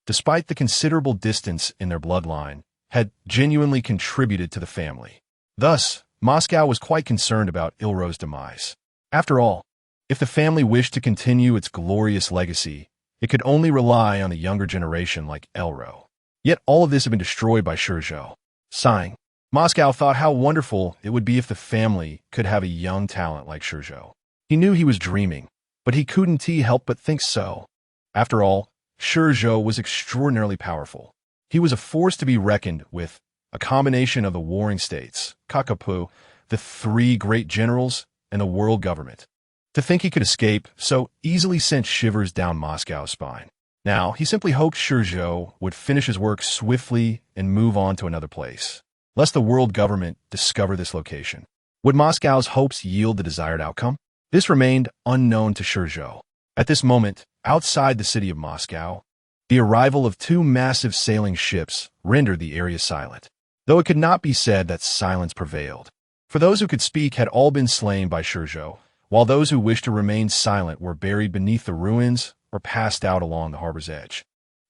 Speaker 1: despite the considerable distance in their bloodline, had genuinely contributed to the family. Thus, Moscow was quite concerned about Elro's demise. After all, if the family wished to continue its glorious legacy, it could only rely on the younger generation like Elro. Yet all of this had been destroyed by ShiZhou. Sighing, Moscow thought how wonderful it would be if the family could have a young talent like ShiZhou. He knew he was dreaming, but he couldn't help but think so. After all, ShiZhou was extraordinarily powerful. He was a force to be reckoned with, a combination of the warring states, Kakapu, the three great generals, and the world government. To think he could escape so easily sent shivers down Moscow's spine. Now, he simply hoped ShiZhou would finish his work swiftly and move on to another place, lest the world government discover this location. Would Moscow's hopes yield the desired outcome? This remained unknown to ShiZhou. At this moment, outside the city of Moscow, the arrival of two massive sailing ships rendered the area silent, though it could not be said that silence prevailed. For those who could speak had all been slain by ShiZhou, while those who wished to remain silent were buried beneath the ruins or passed out along the harbor's edge.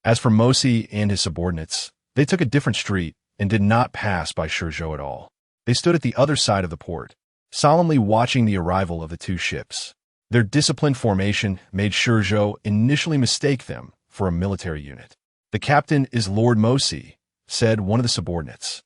Speaker 1: As for Mosi and his subordinates, they took a different street and did not pass by ShiZhou at all. They stood at the other side of the port, solemnly watching the arrival of the two ships. Their disciplined formation made ShiZhou initially mistake them for a military unit. "The captain is Lord Mosi," said one of the subordinates,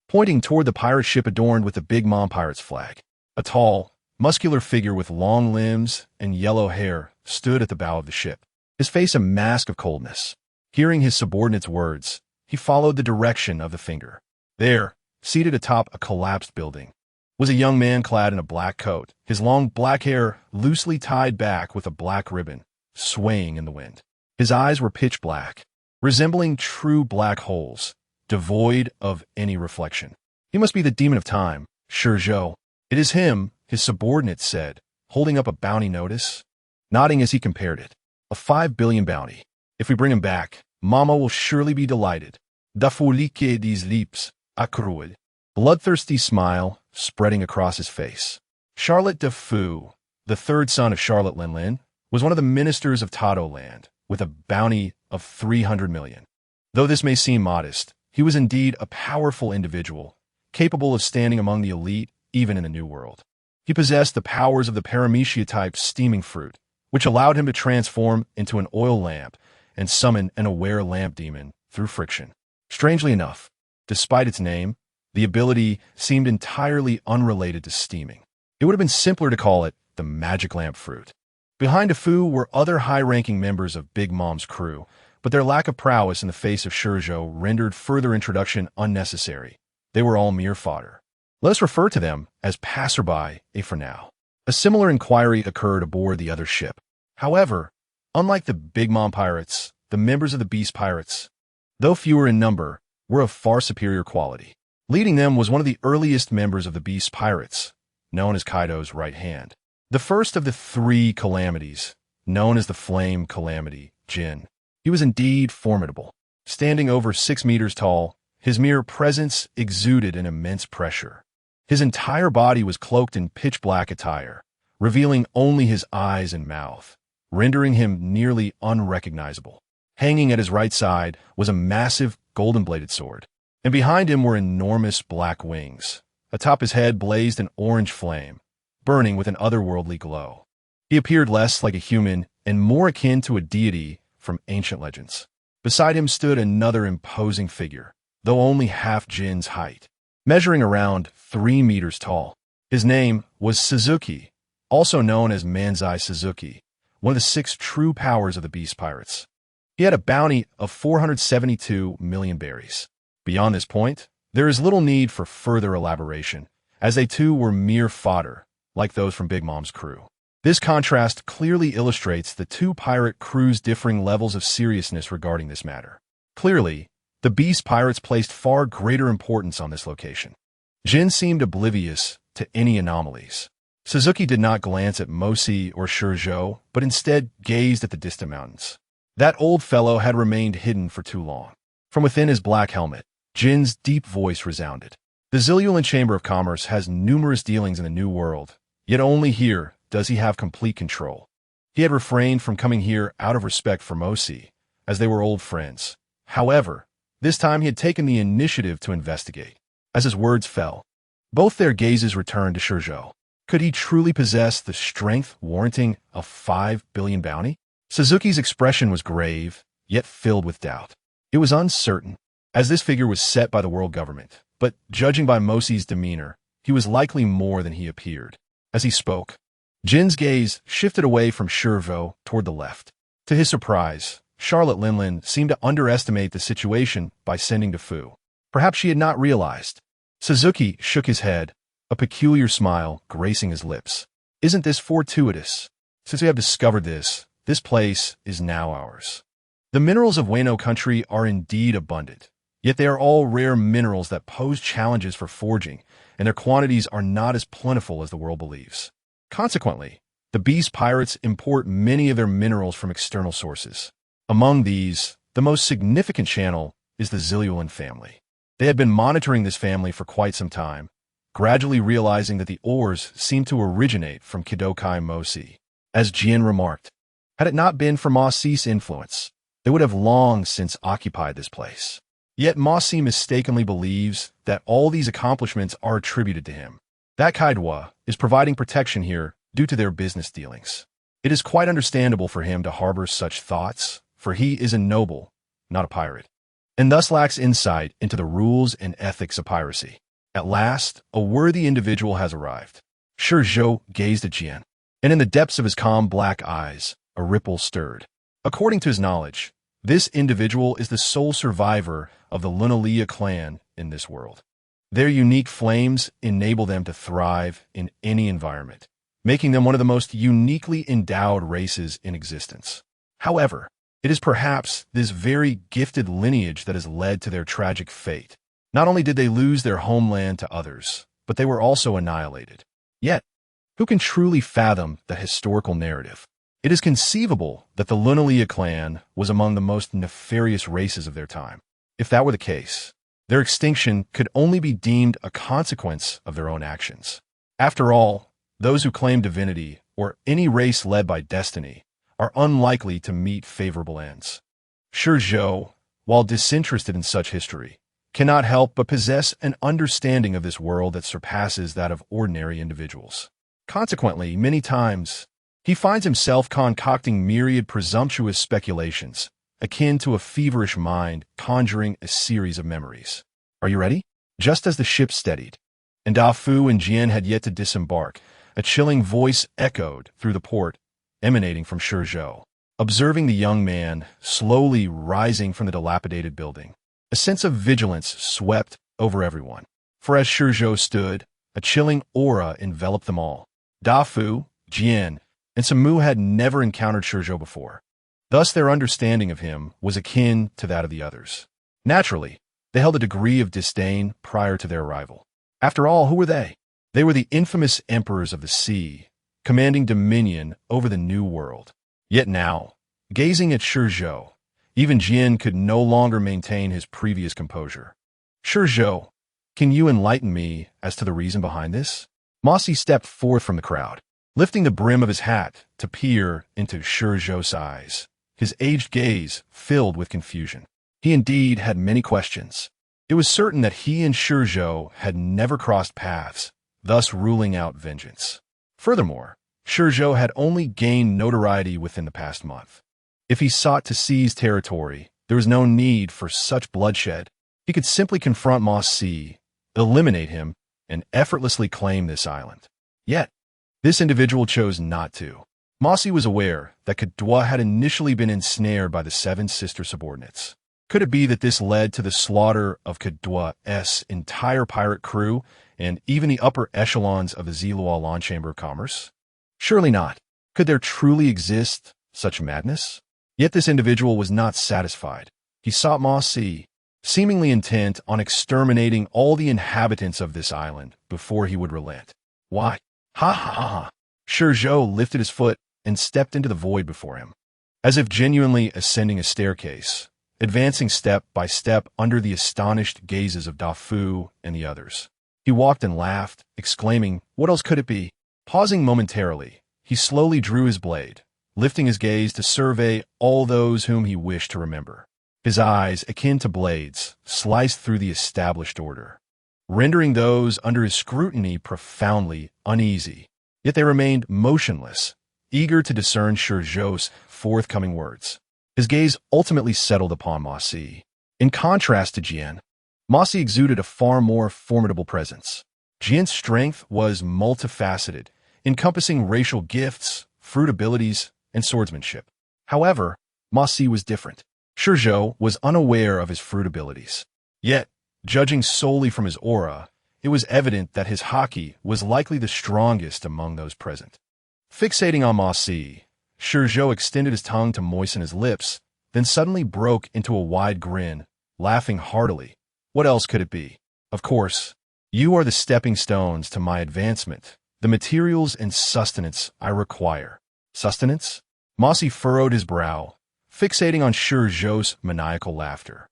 Speaker 1: pointing toward the pirate ship adorned with the Big Mom Pirates flag. A tall, muscular figure with long limbs and yellow hair stood at the bow of the ship, his face a mask of coldness. Hearing his subordinate's words, he followed the direction of the finger. There, seated atop a collapsed building, was a young man clad in a black coat, his long black hair loosely tied back with a black ribbon, swaying in the wind. His eyes were pitch black, resembling true black holes, devoid of any reflection. "He must be the demon of time, ShiZhou." "It is him," his subordinate said, holding up a bounty notice, nodding as he compared it. "A 5 billion bounty. If we bring him back, Mama will surely be delighted." "Dafulike these lips, akruid." Bloodthirsty smile spreading across his face. Charlotte de Fu, the third son of Charlotte Linlin, was one of the ministers of Tado land, with a bounty of 300 million. Though this may seem modest, he was indeed a powerful individual, capable of standing among the elite even in the New World. He possessed the powers of the Paramecia-type steaming fruit, which allowed him to transform into an oil lamp and summon an aware lamp demon through friction. Strangely enough, despite its name, the ability seemed entirely unrelated to steaming. It would have been simpler to call it the magic lamp fruit. Behind Afu were other high-ranking members of Big Mom's crew, but their lack of prowess in the face of ShiZhou rendered further introduction unnecessary. They were all mere fodder. Let us refer to them as passerby for now. A similar inquiry occurred aboard the other ship. However, unlike the Big Mom pirates, the members of the Beast Pirates, though fewer in number, were of far superior quality. Leading them was one of the earliest members of the Beast Pirates, known as Kaido's right hand. The first of the three calamities, known as the Flame Calamity, Jin. He was indeed formidable. Standing over 6 meters tall, his mere presence exuded an immense pressure. His entire body was cloaked in pitch-black attire, revealing only his eyes and mouth, rendering him nearly unrecognizable. Hanging at his right side was a massive golden-bladed sword, and behind him were enormous black wings. Atop his head blazed an orange flame, burning with an otherworldly glow. He appeared less like a human and more akin to a deity from ancient legends. Beside him stood another imposing figure, though only half Jin's height, measuring around 3 meters tall. His name was Suzuki, also known as Manzai Suzuki, one of the 6 true powers of the Beast Pirates. He had a bounty of 472 million berries. Beyond this point, there is little need for further elaboration, as they too were mere fodder, like those from Big Mom's crew. This contrast clearly illustrates the 2 pirate crews' differing levels of seriousness regarding this matter. Clearly, the Beast Pirates placed far greater importance on this location. Jin seemed oblivious to any anomalies. Suzuki did not glance at Mosi or ShiZhou, but instead gazed at the distant mountains. That old fellow had remained hidden for too long. From within his black helmet, Jin's deep voice resounded. The Ziluan Chamber of Commerce has numerous dealings in the New World, yet only here does he have complete control. He had refrained from coming here out of respect for Mosi, as they were old friends. However, this time he had taken the initiative to investigate. As his words fell, both their gazes returned to ShiZhou. Could he truly possess the strength warranting a 5 billion bounty? Suzuki's expression was grave, yet filled with doubt. It was uncertain, as this figure was set by the world government, but judging by Mosi's demeanor, he was likely more than he appeared. As he spoke, Jin's gaze shifted away from ShiZhou toward the left. To his surprise, Charlotte Linlin seemed to underestimate the situation by sending to Fu. Perhaps she had not realized. Suzuki shook his head, a peculiar smile gracing his lips. Isn't this fortuitous? Since we have discovered this place is now ours. The minerals of Wano country are indeed abundant, yet they are all rare minerals that pose challenges for forging, and their quantities are not as plentiful as the world believes. Consequently, the Beast Pirates import many of their minerals from external sources. Among these, the most significant channel is the Ziluan family. They had been monitoring this family for quite some time, gradually realizing that the ores seemed to originate from Kidokai Mosi. As Jian remarked, had it not been for Mosi's influence, they would have long since occupied this place. Yet Mosi mistakenly believes that all these accomplishments are attributed to him. That Kaidwa is providing protection here due to their business dealings. It is quite understandable for him to harbor such thoughts, for he is a noble, not a pirate, and thus lacks insight into the rules and ethics of piracy. At last, a worthy individual has arrived. ShiZhou gazed at Jian, and in the depths of his calm black eyes, a ripple stirred. According to his knowledge, this individual is the sole survivor of the Lunalia clan in this world. Their unique flames enable them to thrive in any environment, making them one of the most uniquely endowed races in existence. However, it is perhaps this very gifted lineage that has led to their tragic fate. Not only did they lose their homeland to others, but they were also annihilated. Yet, who can truly fathom the historical narrative? It is conceivable that the Lunalia clan was among the most nefarious races of their time. If that were the case, their extinction could only be deemed a consequence of their own actions. After all, those who claim divinity, or any race led by destiny, are unlikely to meet favorable ends. ShiZhou, while disinterested in such history, cannot help but possess an understanding of this world that surpasses that of ordinary individuals. Consequently, many times, he finds himself concocting myriad presumptuous speculations, akin to a feverish mind conjuring a series of memories. Are you ready? Just as the ship steadied, and Da Fu and Jian had yet to disembark, a chilling voice echoed through the port, emanating from ShiZhou. Observing the young man slowly rising from the dilapidated building, a sense of vigilance swept over everyone. For as ShiZhou stood, a chilling aura enveloped them all. Da Fu, Jian, and Samu had never encountered ShiZhou before. Thus their understanding of him was akin to that of the others. Naturally, they held a degree of disdain prior to their arrival. After all, who were they? They were the infamous emperors of the sea, commanding dominion over the New World. Yet now, gazing at ShiZhou, even Jian could no longer maintain his previous composure. ShiZhou, can you enlighten me as to the reason behind this? Mosi stepped forth from the crowd, lifting the brim of his hat to peer into ShiZhou's eyes, his aged gaze filled with confusion. He indeed had many questions. It was certain that he and ShiZhou had never crossed paths, thus ruling out vengeance. Furthermore, ShiZhou had only gained notoriety within the past month. If he sought to seize territory, there was no need for such bloodshed. He could simply confront Mosi, eliminate him, and effortlessly claim this island. Yet, this individual chose not to. Mossy was aware that Kedua had initially been ensnared by the seven sister subordinates. Could it be that this led to the slaughter of Kedua's entire pirate crew and even the upper echelons of the Zilualan Chamber of Commerce? Surely not. Could there truly exist such madness? Yet this individual was not satisfied. He sought Mossy, seemingly intent on exterminating all the inhabitants of this island before he would relent. Why? Ha ha ha. ShiZhou lifted his foot and stepped into the void before him, as if genuinely ascending a staircase, advancing step by step under the astonished gazes of Da Fu and the others. He walked and laughed, exclaiming, "What else could it be?" Pausing momentarily, he slowly drew his blade, lifting his gaze to survey all those whom he wished to remember. His eyes, akin to blades, sliced through the established order, rendering those under his scrutiny profoundly uneasy. Yet they remained motionless, eager to discern ShiZhou's forthcoming words. His gaze ultimately settled upon Mossy. In contrast to Jian, Mossy exuded a far more formidable presence. Jian's strength was multifaceted, encompassing racial gifts, fruit abilities, and swordsmanship. However, Mossy was different. ShiZhou was unaware of his fruit abilities. Yet, judging solely from his aura, it was evident that his haki was likely the strongest among those present. Fixating on Mossy, ShiZhou extended his tongue to moisten his lips, then suddenly broke into a wide grin, laughing heartily. What else could it be? Of course, you are the stepping stones to my advancement, the materials and sustenance I require. Sustenance? Mossy furrowed his brow, fixating on ShiZhou's maniacal laughter.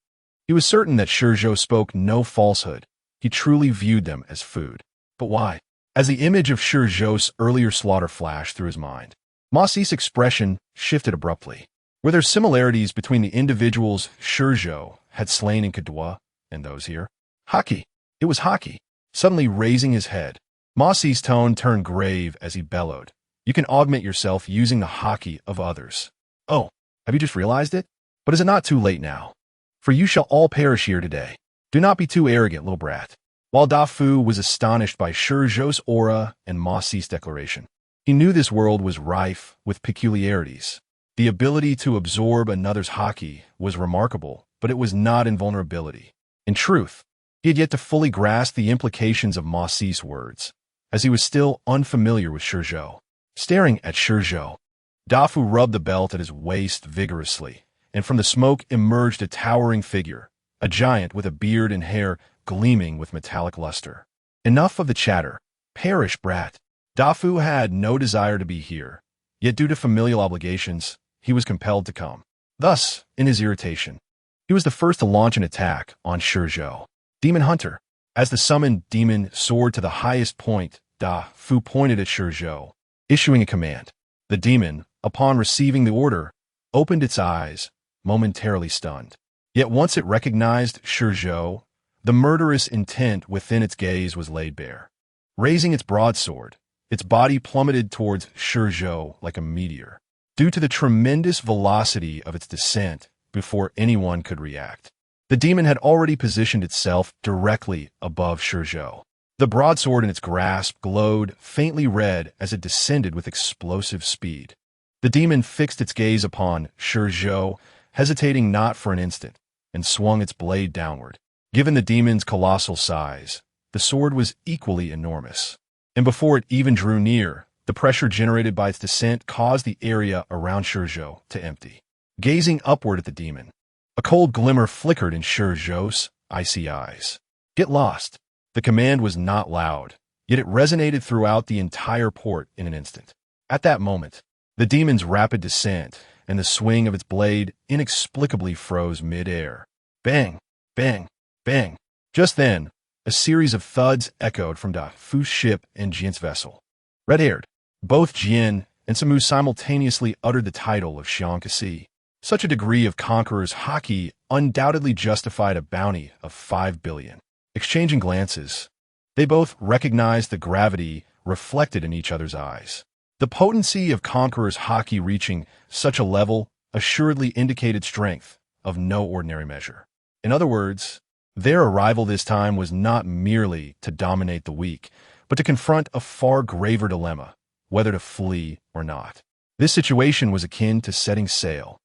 Speaker 1: He was certain that ShiZhou spoke no falsehood. He truly viewed them as food. But why? As the image of ShiZhou's earlier slaughter flashed through his mind, Mossy's expression shifted abruptly. Were there similarities between the individuals ShiZhou had slain in Kedua and those here? Haki. It was Haki. Suddenly raising his head, Mossy's tone turned grave as he bellowed. You can augment yourself using the haki of others. Oh, have you just realized it? But is it not too late now? For you shall all perish here today. Do not be too arrogant, little brat. While Da Fu was astonished by ShiZhou's aura and Mossy's declaration, he knew this world was rife with peculiarities. The ability to absorb another's haki was remarkable, but it was not invulnerability. In truth, he had yet to fully grasp the implications of Mossy's words, as he was still unfamiliar with ShiZhou. Staring at ShiZhou, Da Fu rubbed the belt at his waist vigorously, and from the smoke emerged a towering figure, a giant with a beard and hair gleaming with metallic luster. Enough of the chatter. Perish, brat. Da Fu had no desire to be here, yet due to familial obligations, he was compelled to come. Thus, in his irritation, he was the first to launch an attack on ShiZhou. Demon Hunter. As the summoned demon soared to the highest point, Da Fu pointed at ShiZhou, issuing a command. The demon, upon receiving the order, opened its eyes, momentarily stunned. Yet once it recognized ShiZhou, the murderous intent within its gaze was laid bare. Raising its broadsword, its body plummeted towards ShiZhou like a meteor, due to the tremendous velocity of its descent before anyone could react. The demon had already positioned itself directly above ShiZhou. The broadsword in its grasp glowed faintly red as it descended with explosive speed. The demon fixed its gaze upon ShiZhou, hesitating not for an instant, and swung its blade downward. Given the demon's colossal size, the sword was equally enormous. And before it even drew near, the pressure generated by its descent caused the area around ShiZhou to empty. Gazing upward at the demon, a cold glimmer flickered in ShiZhou's icy eyes. Get lost. The command was not loud, yet it resonated throughout the entire port in an instant. At that moment, the demon's rapid descent and the swing of its blade inexplicably froze mid-air. Bang! Bang! Bang! Just then, a series of thuds echoed from Da Fu's ship and Jian's vessel. Red-haired, both Jian and Samu simultaneously uttered the title of Xiangkasi. Such a degree of conqueror's haki undoubtedly justified a bounty of 5 billion. Exchanging glances, they both recognized the gravity reflected in each other's eyes. The potency of conqueror's haki reaching such a level assuredly indicated strength of no ordinary measure. In other words, Their arrival this time was not merely to dominate the weak, but to confront a far graver dilemma, whether to flee or not. This situation was akin to setting sail,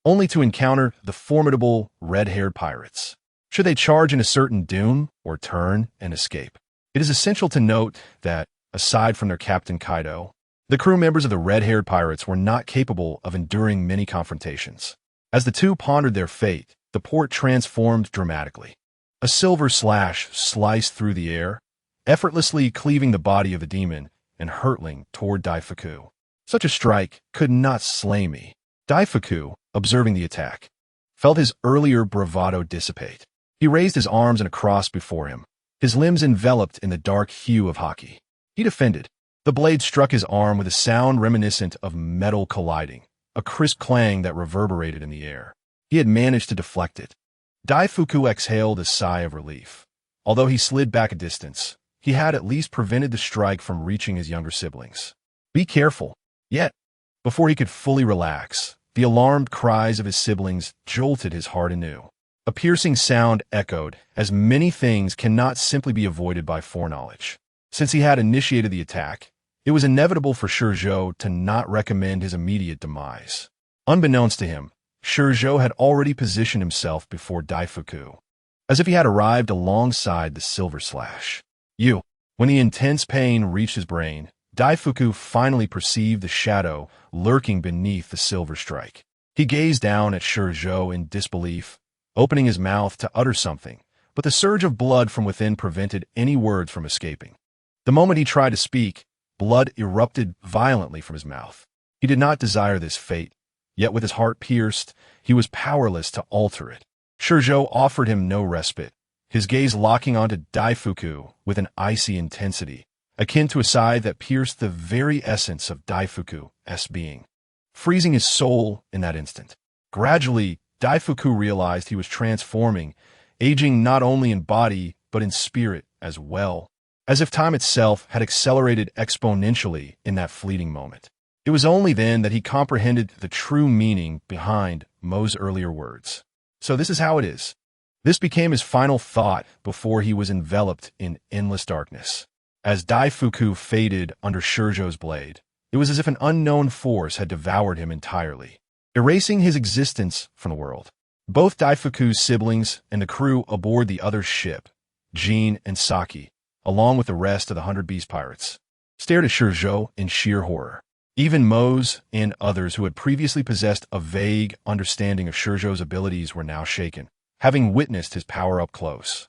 Speaker 1: only to encounter the formidable red-haired pirates. Should they charge in a certain doom or turn and escape? It is essential to note that, aside from their captain Kaido, the crew members of the red-haired pirates were not capable of enduring many confrontations. As the two pondered their fate, the port transformed dramatically. A silver slash sliced through the air, effortlessly cleaving the body of the demon and hurtling toward Daifuku. Such a strike could not slay me. Daifuku, observing the attack, felt his earlier bravado dissipate. He raised his arms in a cross before him, his limbs enveloped in the dark hue of haki. He defended. The blade struck his arm with a sound reminiscent of metal colliding, a crisp clang that reverberated in the air. He had managed to deflect it. Daifuku exhaled a sigh of relief. Although he slid back a distance, he had at least prevented the strike from reaching his younger siblings. Be careful. Yet, before he could fully relax, the alarmed cries of his siblings jolted his heart anew. A piercing sound echoed, as many things cannot simply be avoided by foreknowledge. Since he had initiated the attack, it was inevitable for ShiZhou to not recommend his immediate demise. Unbeknownst to him, ShiZhou had already positioned himself before Daifuku, as if he had arrived alongside the silver slash. When the intense pain reached his brain, Daifuku finally perceived the shadow lurking beneath the silver strike. He gazed down at ShiZhou in disbelief, opening his mouth to utter something, but the surge of blood from within prevented any words from escaping. The moment he tried to speak, blood erupted violently from his mouth. He did not desire this fate, yet with his heart pierced, he was powerless to alter it. ShiZhou offered him no respite, his gaze locking onto Daifuku with an icy intensity, akin to a scythe that pierced the very essence of Daifuku's being, freezing his soul in that instant. Gradually, Daifuku realized he was transforming, aging not only in body but in spirit as well, as if time itself had accelerated exponentially in that fleeting moment. It was only then that he comprehended the true meaning behind Mo's earlier words. So this is how it is. This became his final thought before he was enveloped in endless darkness. As Daifuku faded under ShiZhou's blade, it was as if an unknown force had devoured him entirely, erasing his existence from the world. Both Daifuku's siblings and the crew aboard the other ship, Jin and Saki, along with the rest of the 100 Beast Pirates, stared at ShiZhou in sheer horror. Even Mo's and others who had previously possessed a vague understanding of ShiZhou's abilities were now shaken, having witnessed his power up close.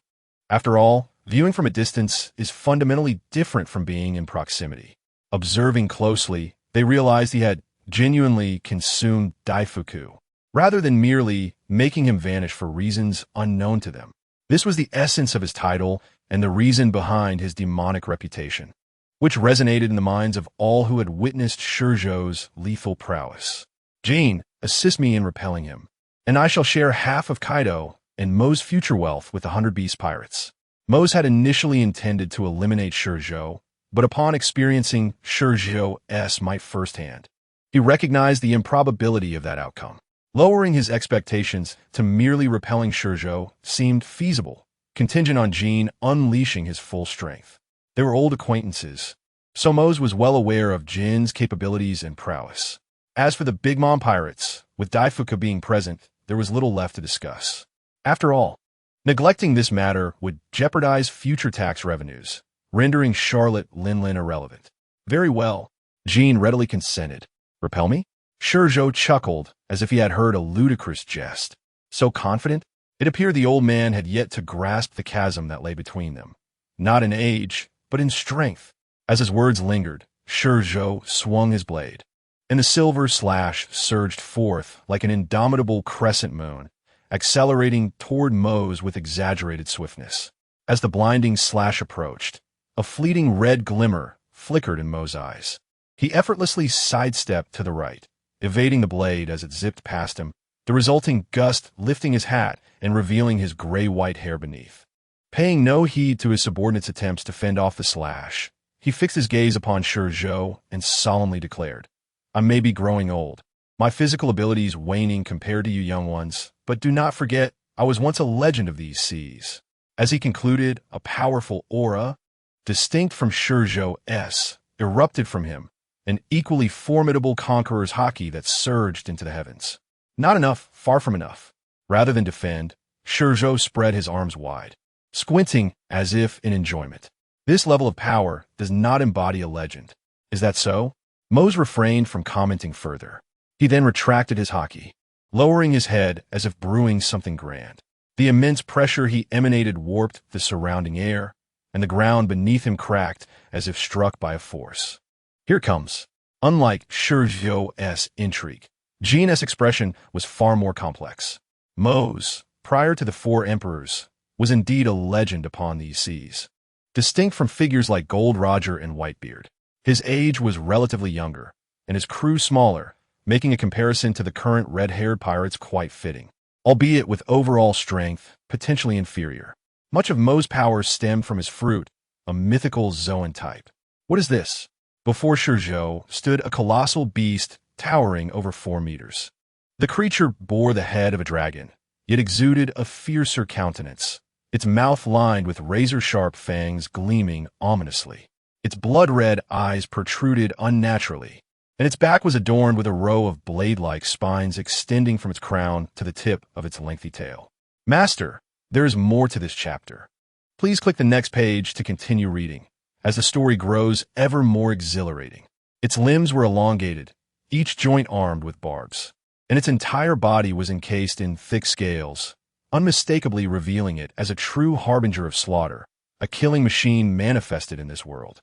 Speaker 1: After all, viewing from a distance is fundamentally different from being in proximity. Observing closely, they realized he had genuinely consumed Daifuku, rather than merely making him vanish for reasons unknown to them. This was the essence of his title and the reason behind his demonic reputation, which resonated in the minds of all who had witnessed ShiZhou's lethal prowess. Jin, assist me in repelling him, and I shall share half of Kaido and Mo's future wealth with the 100 Beast Pirates. Mo's had initially intended to eliminate ShiZhou, but upon experiencing ShiZhou's might firsthand, he recognized the improbability of that outcome. Lowering his expectations to merely repelling ShiZhou seemed feasible, contingent on Jin unleashing his full strength. They were old acquaintances, so Mo's was well aware of Jin's capabilities and prowess. As for the Big Mom Pirates, with Daifuku being present, there was little left to discuss. After all, neglecting this matter would jeopardize future tax revenues, rendering Charlotte Linlin irrelevant. Very well, Jin readily consented. Repel me? ShiZhou chuckled as if he had heard a ludicrous jest. So confident? It appeared the old man had yet to grasp the chasm that lay between them, not in age, but in strength. As his words lingered, ShiZhou swung his blade, and the silver slash surged forth like an indomitable crescent moon, accelerating toward Mo's with exaggerated swiftness. As the blinding slash approached, a fleeting red glimmer flickered in Mo's eyes. He effortlessly sidestepped to the right, evading the blade as it zipped past him, the resulting gust lifting his hat and revealing his gray-white hair beneath. Paying no heed to his subordinate's attempts to fend off the slash, he fixed his gaze upon ShiZhou and solemnly declared, I may be growing old, my physical abilities waning compared to you young ones, but do not forget, I was once a legend of these seas. As he concluded, a powerful aura, distinct from ShiZhou's, erupted from him, an equally formidable conqueror's haki that surged into the heavens. Not enough, far from enough. Rather than defend, ShiZhou spread his arms wide, squinting as if in enjoyment. This level of power does not embody a legend. Is that so? Mose refrained from commenting further. He then retracted his haki, lowering his head as if brewing something grand. The immense pressure he emanated warped the surrounding air, and the ground beneath him cracked as if struck by a force. Here comes. Unlike ShiZhou's intrigue, Jin's expression was far more complex. Mose, prior to the four emperors, was indeed a legend upon these seas. Distinct from figures like Gold Roger and Whitebeard, his age was relatively younger, and his crew smaller, making a comparison to the current red-haired pirates quite fitting, albeit with overall strength potentially inferior. Much of Mo's power stemmed from his fruit, a mythical Zoan type. What is this? Before ShiZhou stood a colossal beast towering over 4 meters. The creature bore the head of a dragon, yet exuded a fiercer countenance, its mouth lined with razor-sharp fangs gleaming ominously. Its blood-red eyes protruded unnaturally, and its back was adorned with a row of blade-like spines extending from its crown to the tip of its lengthy tail. Master, there is more to this chapter. Please click the next page to continue reading, as the story grows ever more exhilarating. Its limbs were elongated, each joint armed with barbs, and its entire body was encased in thick scales, unmistakably revealing it as a true harbinger of slaughter, a killing machine manifested in this world.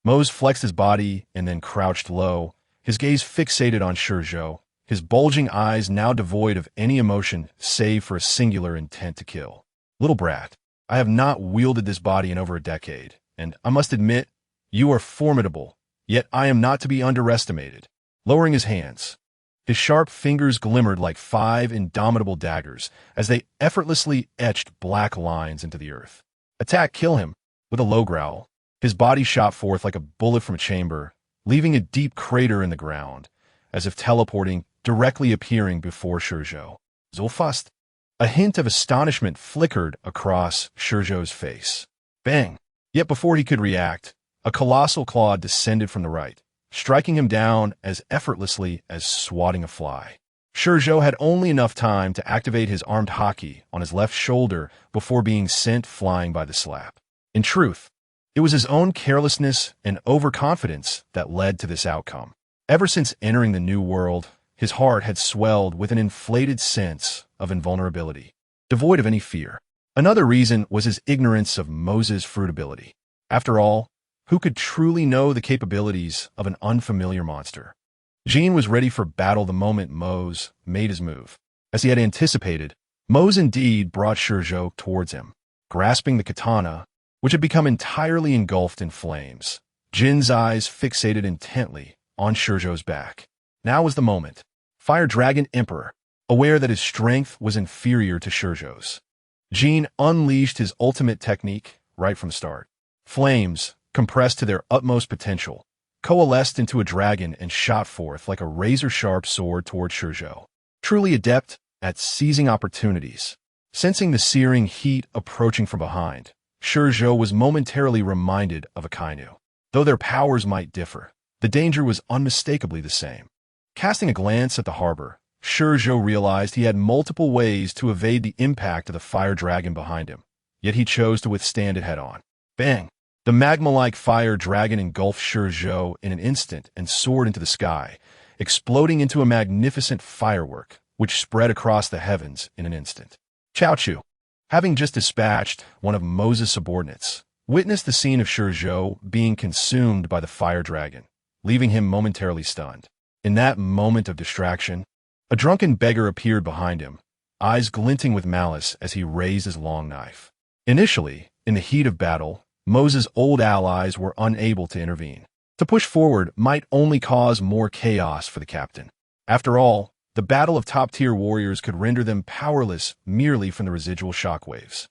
Speaker 1: Mose flexed his body and then crouched low, his gaze fixated on ShiZhou, his bulging eyes now devoid of any emotion save for a singular intent to kill. Little brat, I have not wielded this body in over a decade, and I must admit, you are formidable, yet I am not to be underestimated. Lowering his hands, his sharp fingers glimmered like 5 indomitable daggers as they effortlessly etched black lines into the earth. Attack, kill him. With a low growl, his body shot forth like a bullet from a chamber, leaving a deep crater in the ground, as if teleporting, directly appearing before ShiZhou. Zulfast. A hint of astonishment flickered across ShiZhou's face. Bang! Yet before he could react, a colossal claw descended from the right, striking him down as effortlessly as swatting a fly. ShiZhou had only enough time to activate his armed haki on his left shoulder before being sent flying by the slap. In truth, it was his own carelessness and overconfidence that led to this outcome. Ever since entering the new world, his heart had swelled with an inflated sense of invulnerability, devoid of any fear. Another reason was his ignorance of Moses' fruit ability. After all, who could truly know the capabilities of an unfamiliar monster? Jin was ready for battle the moment Mose made his move. As he had anticipated, Mose indeed brought ShiZhou towards him, grasping the katana, which had become entirely engulfed in flames. Jin's eyes fixated intently on ShiZhou's back. Now was the moment. Fire Dragon Emperor, aware that his strength was inferior to ShiZhou's, Jin unleashed his ultimate technique right from the start. Flames, compressed to their utmost potential, coalesced into a dragon and shot forth like a razor-sharp sword toward ShiZhou. Truly adept at seizing opportunities. Sensing the searing heat approaching from behind, ShiZhou was momentarily reminded of Akainu. Though their powers might differ, the danger was unmistakably the same. Casting a glance at the harbor, ShiZhou realized he had multiple ways to evade the impact of the fire dragon behind him, yet he chose to withstand it head-on. Bang! The magma-like fire dragon engulfed ShiZhou in an instant and soared into the sky, exploding into a magnificent firework, which spread across the heavens in an instant. Chaochu, having just dispatched one of Moses' subordinates, witnessed the scene of ShiZhou being consumed by the fire dragon, leaving him momentarily stunned. In that moment of distraction, a drunken beggar appeared behind him, eyes glinting with malice as he raised his long knife. Initially, in the heat of battle, Moses' old allies were unable to intervene. To push forward might only cause more chaos for the captain. After all, the battle of top-tier warriors could render them powerless merely from the residual shockwaves.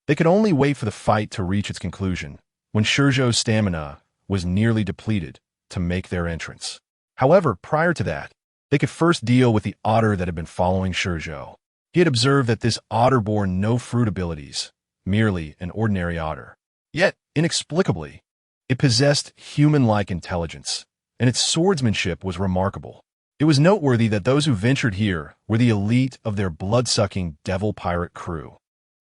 Speaker 1: They could only wait for the fight to reach its conclusion, when ShiZhou's stamina was nearly depleted, to make their entrance. However, prior to that, they could first deal with the otter that had been following ShiZhou. He had observed that this otter bore no fruit abilities, merely an ordinary otter. Yet, inexplicably, it possessed human-like intelligence, and its swordsmanship was remarkable. It was noteworthy that those who ventured here were the elite of their blood-sucking devil pirate crew.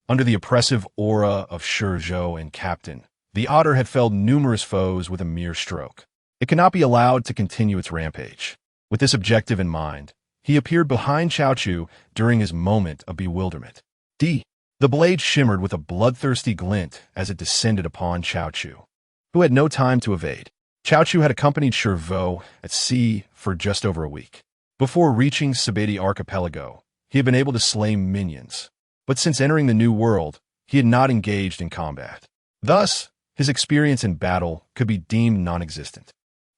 Speaker 1: Under the oppressive aura of ShiZhou and Captain, the otter had felled numerous foes with a mere stroke. It cannot be allowed to continue its rampage. With this objective in mind, he appeared behind Qiaoqiu during his moment of bewilderment. The blade shimmered with a bloodthirsty glint as it descended upon Qiaoqiu, who had no time to evade. Qiaoqiu had accompanied ShiZhou at sea for just over a week. Before reaching Sabeti Archipelago, he had been able to slay minions, but since entering the New World, he had not engaged in combat. Thus, his experience in battle could be deemed non-existent.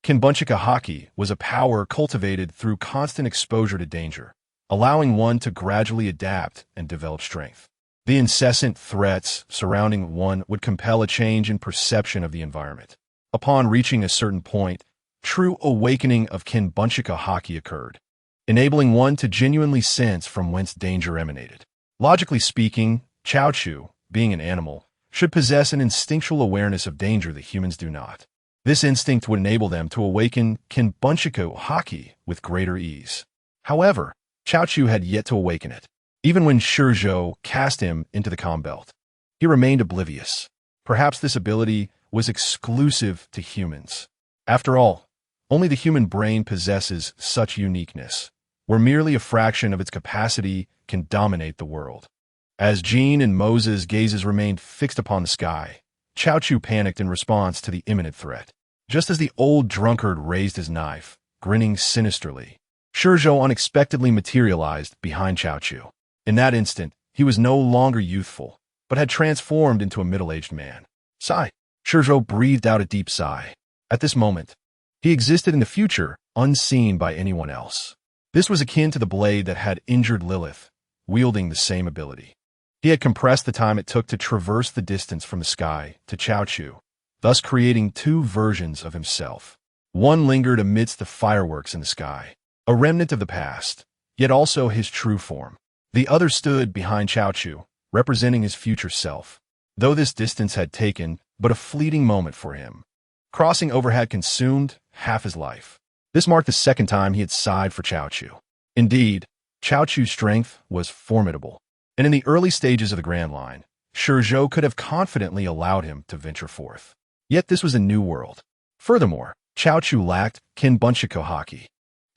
Speaker 1: Kinbunchika Haki was a power cultivated through constant exposure to danger, allowing one to gradually adapt and develop strength. The incessant threats surrounding one would compel a change in perception of the environment. Upon reaching a certain point, true awakening of Kinbunchika Haki occurred, enabling one to genuinely sense from whence danger emanated. Logically speaking, Qiaoqiu, being an animal, should possess an instinctual awareness of danger that humans do not. This instinct would enable them to awaken Kinbunchika Haki with greater ease. However, Qiaoqiu had yet to awaken it. Even when ShiZhou cast him into the calm belt, he remained oblivious. Perhaps this ability was exclusive to humans. After all, only the human brain possesses such uniqueness, where merely a fraction of its capacity can dominate the world. As Jean and Moses' gazes remained fixed upon the sky, Qiaoqiu panicked in response to the imminent threat. Just as the old drunkard raised his knife, grinning sinisterly, ShiZhou unexpectedly materialized behind Qiaoqiu. In that instant, he was no longer youthful, but had transformed into a middle-aged man. Sigh. ShiZhou breathed out a deep sigh. At this moment, he existed in the future, unseen by anyone else. This was akin to the blade that had injured Lilith, wielding the same ability. He had compressed the time it took to traverse the distance from the sky to Qiaoqiu, thus creating two versions of himself. One lingered amidst the fireworks in the sky, a remnant of the past, yet also his true form. The other stood behind Qiaoqiu, representing his future self. Though this distance had taken but a fleeting moment for him, crossing over had consumed half his life. This marked the second time he had sighed for Qiaoqiu. Indeed, Qiaoqiu's strength was formidable, and in the early stages of the Grand Line, ShiZhou could have confidently allowed him to venture forth. Yet this was a new world. Furthermore, Qiaoqiu lacked Kinbunchika Haki,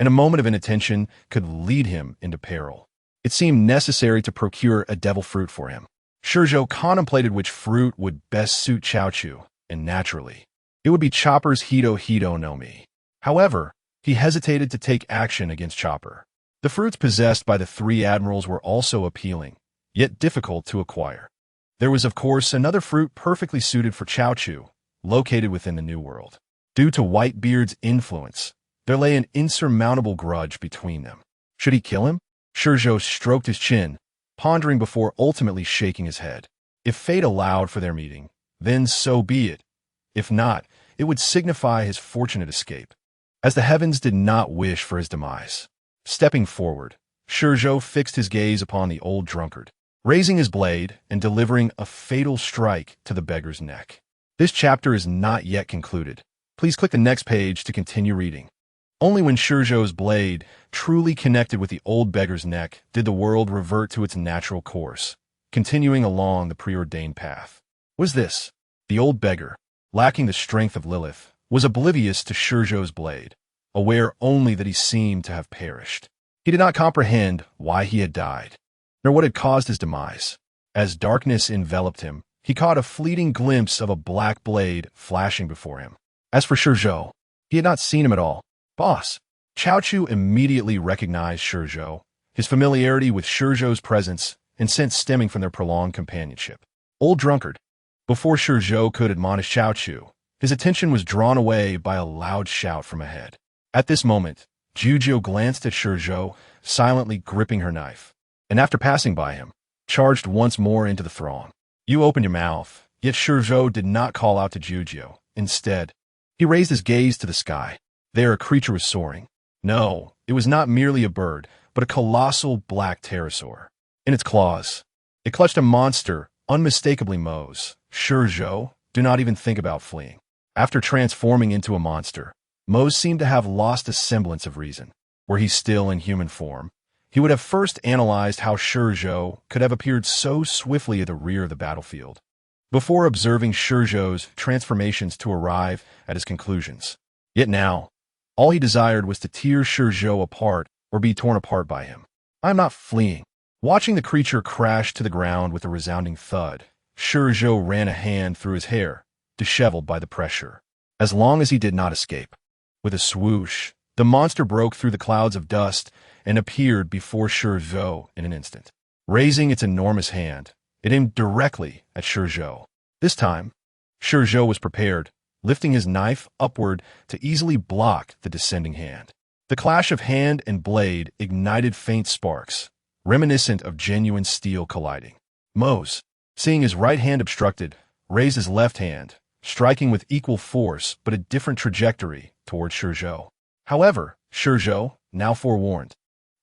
Speaker 1: and a moment of inattention could lead him into peril. It seemed necessary to procure a devil fruit for him. ShiZhou contemplated which fruit would best suit Qiaoqiu, and naturally, it would be Chopper's Hito no Mi. However, he hesitated to take action against Chopper. The fruits possessed by the three admirals were also appealing, yet difficult to acquire. There was, of course, another fruit perfectly suited for Qiaoqiu, located within the New World. Due to Whitebeard's influence, there lay an insurmountable grudge between them. Should he kill him? ShiZhou stroked his chin, pondering before ultimately shaking his head. If fate allowed for their meeting, then so be it. If not, it would signify his fortunate escape, as the heavens did not wish for his demise. Stepping forward, ShiZhou fixed his gaze upon the old drunkard, raising his blade and delivering a fatal strike to the beggar's neck. This chapter is not yet concluded. Please click the next page to continue reading. Only when ShiZhou's blade truly connected with the old beggar's neck did the world revert to its natural course, continuing along the preordained path. Was this? The old beggar, lacking the strength of Lilith, was oblivious to ShiZhou's blade, aware only that he seemed to have perished. He did not comprehend why he had died, nor what had caused his demise. As darkness enveloped him, he caught a fleeting glimpse of a black blade flashing before him. As for ShiZhou, he had not seen him at all. Boss. Qiaoqiu immediately recognized ShiZhou, his familiarity with ShiZhou's presence and sense stemming from their prolonged companionship. Old drunkard. Before ShiZhou could admonish Qiaoqiu, his attention was drawn away by a loud shout from ahead. At this moment, Jiujiu glanced at ShiZhou, silently gripping her knife, and after passing by him, charged once more into the throng. You opened your mouth, yet ShiZhou did not call out to Jiujiu. Instead, he raised his gaze to the sky. There a creature was soaring. No, it was not merely a bird, but a colossal black pterosaur. In its claws, it clutched a monster unmistakably Mo's. ShiZhou, do not even think about fleeing. After transforming into a monster, Mo seemed to have lost a semblance of reason. Were he still in human form, he would have first analyzed how ShiZhou could have appeared so swiftly at the rear of the battlefield, before observing ShiZhou's transformations to arrive at his conclusions. Yet now, all he desired was to tear ShiZhou apart or be torn apart by him. I am not fleeing. Watching the creature crash to the ground with a resounding thud, ShiZhou ran a hand through his hair, disheveled by the pressure. As long as he did not escape. With a swoosh, the monster broke through the clouds of dust and appeared before ShiZhou in an instant. Raising its enormous hand, it aimed directly at ShiZhou. This time, ShiZhou was prepared, lifting his knife upward to easily block the descending hand. The clash of hand and blade ignited faint sparks, reminiscent of genuine steel colliding. Mose, seeing his right hand obstructed, raised his left hand, striking with equal force but a different trajectory toward ShiZhou. However, ShiZhou, now forewarned,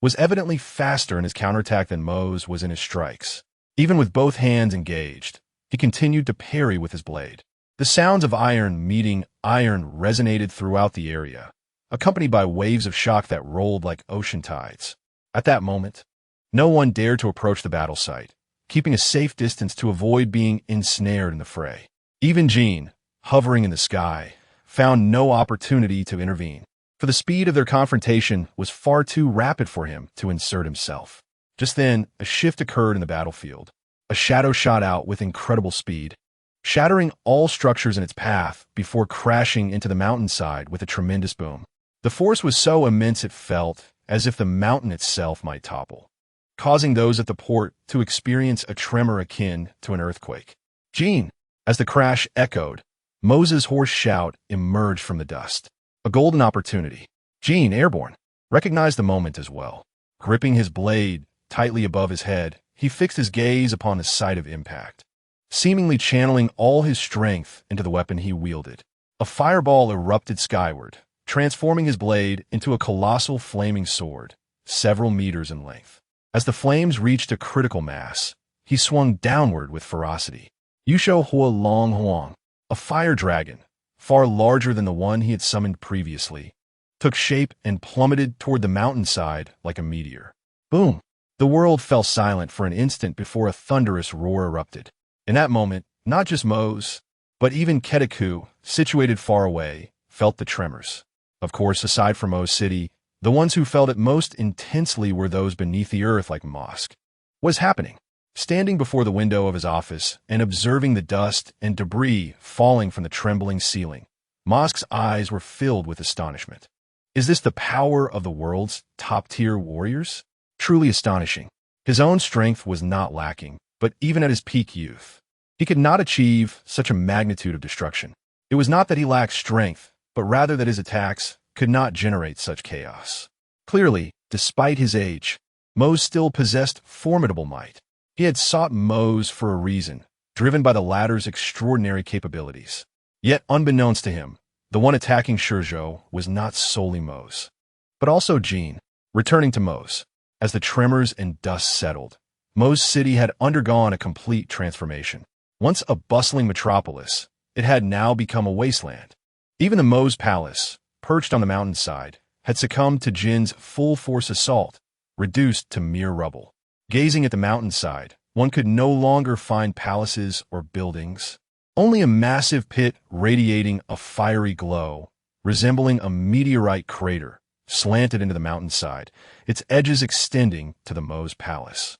Speaker 1: was evidently faster in his counterattack than Mose was in his strikes. Even with both hands engaged, he continued to parry with his blade. The sounds of iron meeting iron resonated throughout the area, accompanied by waves of shock that rolled like ocean tides. At that moment, no one dared to approach the battle site, keeping a safe distance to avoid being ensnared in the fray. Even Jean, hovering in the sky, found no opportunity to intervene, for the speed of their confrontation was far too rapid for him to insert himself. Just then, a shift occurred in the battlefield. A shadow shot out with incredible speed, shattering all structures in its path before crashing into the mountainside with a tremendous boom. The force was so immense it felt as if the mountain itself might topple, causing those at the port to experience a tremor akin to an earthquake. Jean, as the crash echoed, Moses' hoarse shout emerged from the dust. A golden opportunity. Jean, airborne, recognized the moment as well. Gripping his blade tightly above his head, he fixed his gaze upon the site of impact, seemingly channeling all his strength into the weapon he wielded. A fireball erupted skyward, transforming his blade into a colossal flaming sword, several meters in length. As the flames reached a critical mass, he swung downward with ferocity. Yusho Hua Long Huang, a fire dragon, far larger than the one he had summoned previously, took shape and plummeted toward the mountainside like a meteor. Boom! The world fell silent for an instant before a thunderous roar erupted. In that moment, not just Mose, but even Ketaku, situated far away, felt the tremors. Of course, aside from Mo's city, the ones who felt it most intensely were those beneath the earth like Mosk. What was happening? Standing before the window of his office and observing the dust and debris falling from the trembling ceiling, Mosk's eyes were filled with astonishment. Is this the power of the world's top-tier warriors? Truly astonishing. His own strength was not lacking, but even at his peak youth, he could not achieve such a magnitude of destruction. It was not that he lacked strength, but rather that his attacks could not generate such chaos. Clearly, despite his age, Mose still possessed formidable might. He had sought Mose for a reason, driven by the latter's extraordinary capabilities. Yet, unbeknownst to him, the one attacking ShiZhou was not solely Mose, but also Jean. Returning to Mose, as the tremors and dust settled, Mo's city had undergone a complete transformation. Once a bustling metropolis, it had now become a wasteland. Even the Mo's palace, perched on the mountainside, had succumbed to Jin's full-force assault, reduced to mere rubble. Gazing at the mountainside, one could no longer find palaces or buildings, only a massive pit radiating a fiery glow, resembling a meteorite crater, slanted into the mountainside, its edges extending to the Mo's palace,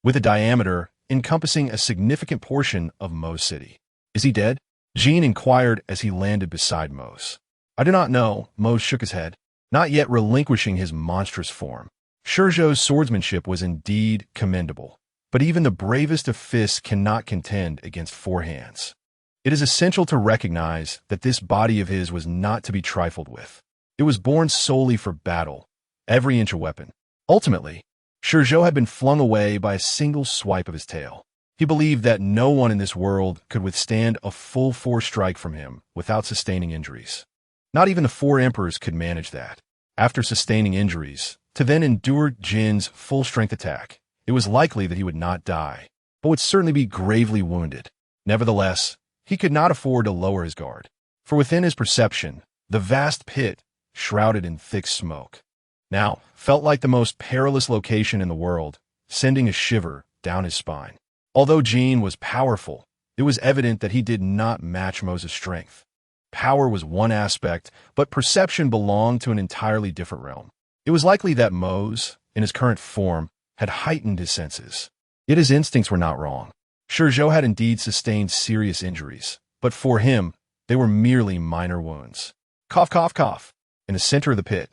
Speaker 1: with a diameter encompassing a significant portion of Mo's city. Is he dead? Jean inquired as he landed beside Mose. I do not know, Mose shook his head, not yet relinquishing his monstrous form. ShiZhou's swordsmanship was indeed commendable, but even the bravest of fists cannot contend against four hands. It is essential to recognize that this body of his was not to be trifled with. It was born solely for battle, every inch a weapon. Ultimately, ShiZhou had been flung away by a single swipe of his tail. He believed that no one in this world could withstand a full-force strike from him without sustaining injuries. Not even the four emperors could manage that. After sustaining injuries, to then endure Jin's full-strength attack, it was likely that he would not die. but would certainly be gravely wounded. Nevertheless, he could not afford to lower his guard, for within his perception, the vast pit, shrouded in thick smoke, now felt like the most perilous location in the world, sending a shiver down his spine. Although Jean was powerful, it was evident that he did not match Moses' strength. Power was one aspect, but perception belonged to an entirely different realm. It was likely that Mose, in his current form, had heightened his senses. Yet his instincts were not wrong. ShiZhou had indeed sustained serious injuries, but for him, they were merely minor wounds. Cough, cough, cough. In the center of the pit,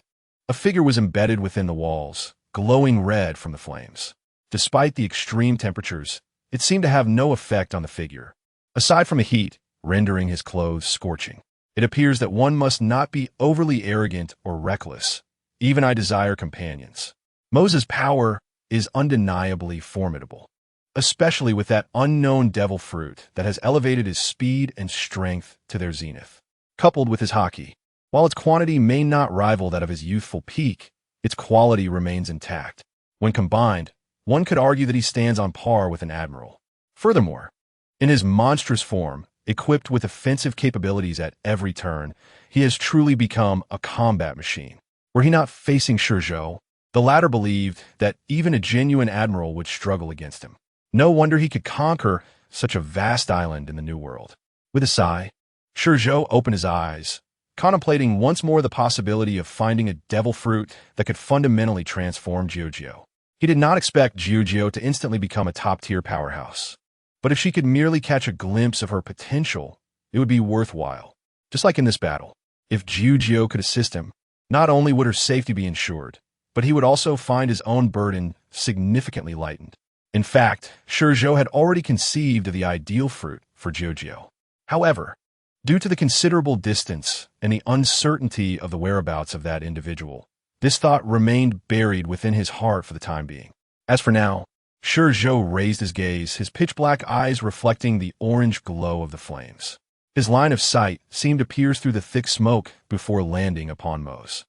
Speaker 1: a figure was embedded within the walls, glowing red from the flames. Despite the extreme temperatures, it seemed to have no effect on the figure. Aside from a heat, rendering his clothes scorching, it appears that one must not be overly arrogant or reckless. Even I desire companions. Moses' power is undeniably formidable, especially with that unknown devil fruit that has elevated his speed and strength to their zenith. Coupled with his haki, while its quantity may not rival that of his youthful peak, its quality remains intact. When combined, one could argue that he stands on par with an admiral. Furthermore, in his monstrous form, equipped with offensive capabilities at every turn, he has truly become a combat machine. Were he not facing ShiZhou, the latter believed that even a genuine admiral would struggle against him. No wonder he could conquer such a vast island in the New World. With a sigh, ShiZhou opened his eyes, contemplating once more the possibility of finding a devil fruit that could fundamentally transform ShiZhou. He did not expect ShiZhou to instantly become a top-tier powerhouse. But if she could merely catch a glimpse of her potential, it would be worthwhile. Just like in this battle, if ShiZhou could assist him, not only would her safety be ensured, but he would also find his own burden significantly lightened. In fact, ShiZhou had already conceived of the ideal fruit for ShiZhou. However, due to the considerable distance and the uncertainty of the whereabouts of that individual, this thought remained buried within his heart for the time being. As for now, ShiZhou raised his gaze, his pitch-black eyes reflecting the orange glow of the flames. His line of sight seemed to pierce through the thick smoke before landing upon Mose.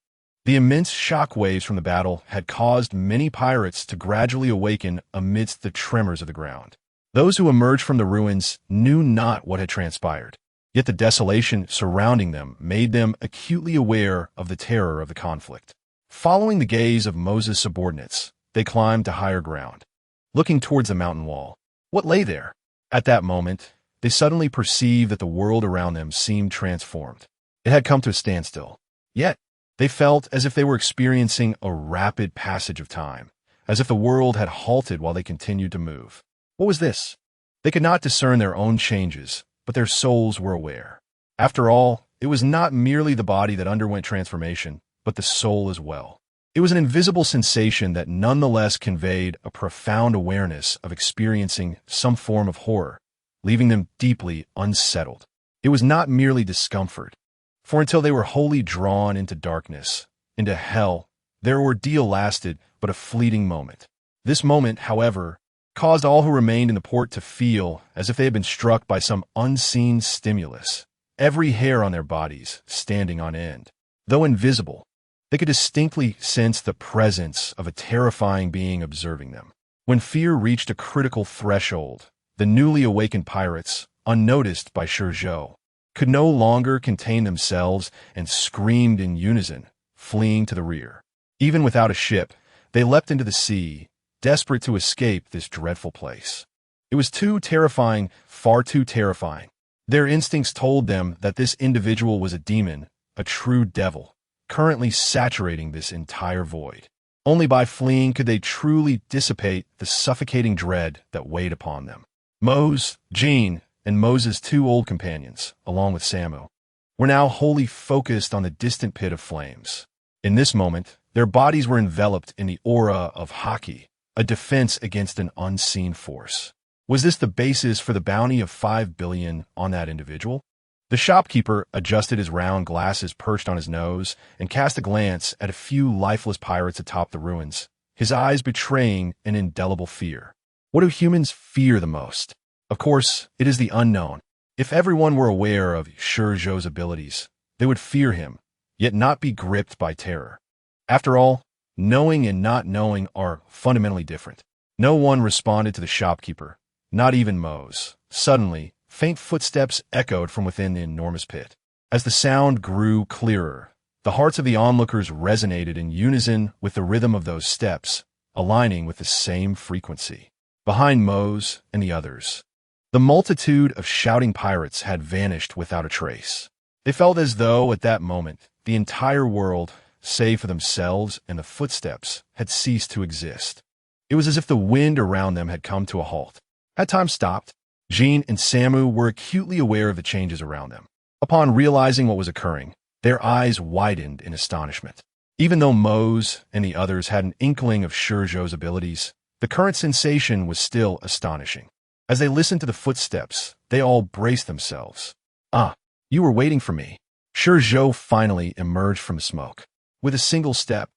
Speaker 1: The immense shock waves from the battle had caused many pirates to gradually awaken amidst the tremors of the ground. Those who emerged from the ruins knew not what had transpired, yet the desolation surrounding them made them acutely aware of the terror of the conflict. Following the gaze of Moses' subordinates, they climbed to higher ground, looking towards the mountain wall. What lay there? At that moment, they suddenly perceived that the world around them seemed transformed. It had come to a standstill. Yet, they felt as if they were experiencing a rapid passage of time, as if the world had halted while they continued to move. What was this? They could not discern their own changes, but their souls were aware. After all, it was not merely the body that underwent transformation, but the soul as well. It was an invisible sensation that nonetheless conveyed a profound awareness of experiencing some form of horror, leaving them deeply unsettled. It was not merely discomfort, for until they were wholly drawn into darkness, into hell, their ordeal lasted but a fleeting moment. This moment, however, caused all who remained in the port to feel as if they had been struck by some unseen stimulus, every hair on their bodies standing on end. Though invisible, they could distinctly sense the presence of a terrifying being observing them. When fear reached a critical threshold, the newly awakened pirates, unnoticed by ShiZhou, could no longer contain themselves and screamed in unison, fleeing to the rear. Even without a ship, they leapt into the sea, desperate to escape this dreadful place. It was too terrifying, far too terrifying. Their instincts told them that this individual was a demon, a true devil, currently saturating this entire void. Only by fleeing could they truly dissipate the suffocating dread that weighed upon them. Mose, Jean, and Moses' two old companions, along with Samu, were now wholly focused on the distant pit of flames. In this moment, their bodies were enveloped in the aura of haki, a defense against an unseen force. Was this the basis for the bounty of 5 billion on that individual? The shopkeeper adjusted his round glasses perched on his nose and cast a glance at a few lifeless pirates atop the ruins, his eyes betraying an indelible fear. What do humans fear the most? Of course, it is the unknown. If everyone were aware of ShiZhou's abilities, they would fear him, yet not be gripped by terror. After all, knowing and not knowing are fundamentally different. No one responded to the shopkeeper, Not even Mo's. Suddenly, faint footsteps echoed from within the enormous pit. As the sound grew clearer, the hearts of the onlookers resonated in unison with the rhythm of those steps, aligning with the same frequency. Behind Mo's and the others, the multitude of shouting pirates had vanished without a trace. They felt as though, at that moment, the entire world, save for themselves and the footsteps, had ceased to exist. It was as if the wind around them had come to a halt. Had time stopped, Jean and Samu were acutely aware of the changes around them. Upon realizing what was occurring, their eyes widened in astonishment. Even though Mo's and the others had an inkling of ShiZhou's abilities, the current sensation was still astonishing. As they listened to the footsteps, they all braced themselves. "Ah, you were waiting for me." ShiZhou finally emerged from the smoke. With a single step,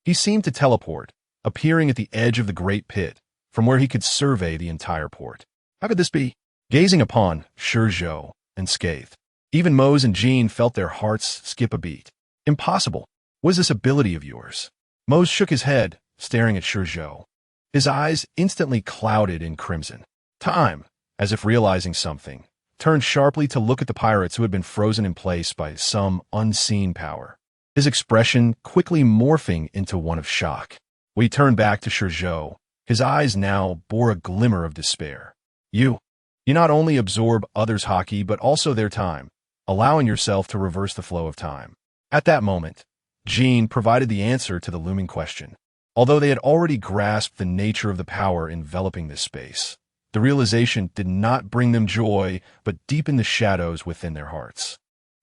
Speaker 1: he seemed to teleport, appearing at the edge of the great pit, from where he could survey the entire port. How could this be? Gazing upon ShiZhou, unscathed, even Mo's and Jean felt their hearts skip a beat. Impossible. What is this ability of yours? Mo's shook his head, staring at ShiZhou. His eyes instantly clouded in crimson. Time, as if realizing something, turned sharply to look at the pirates who had been frozen in place by some unseen power. His expression quickly morphing into one of shock. When he turned back to ShiZhou, his eyes now bore a glimmer of despair. You not only absorb others' hockey, but also their time, allowing yourself to reverse the flow of time. At that moment, Jean provided the answer to the looming question. Although they had already grasped the nature of the power enveloping this space, the realization did not bring them joy, but deepened the shadows within their hearts.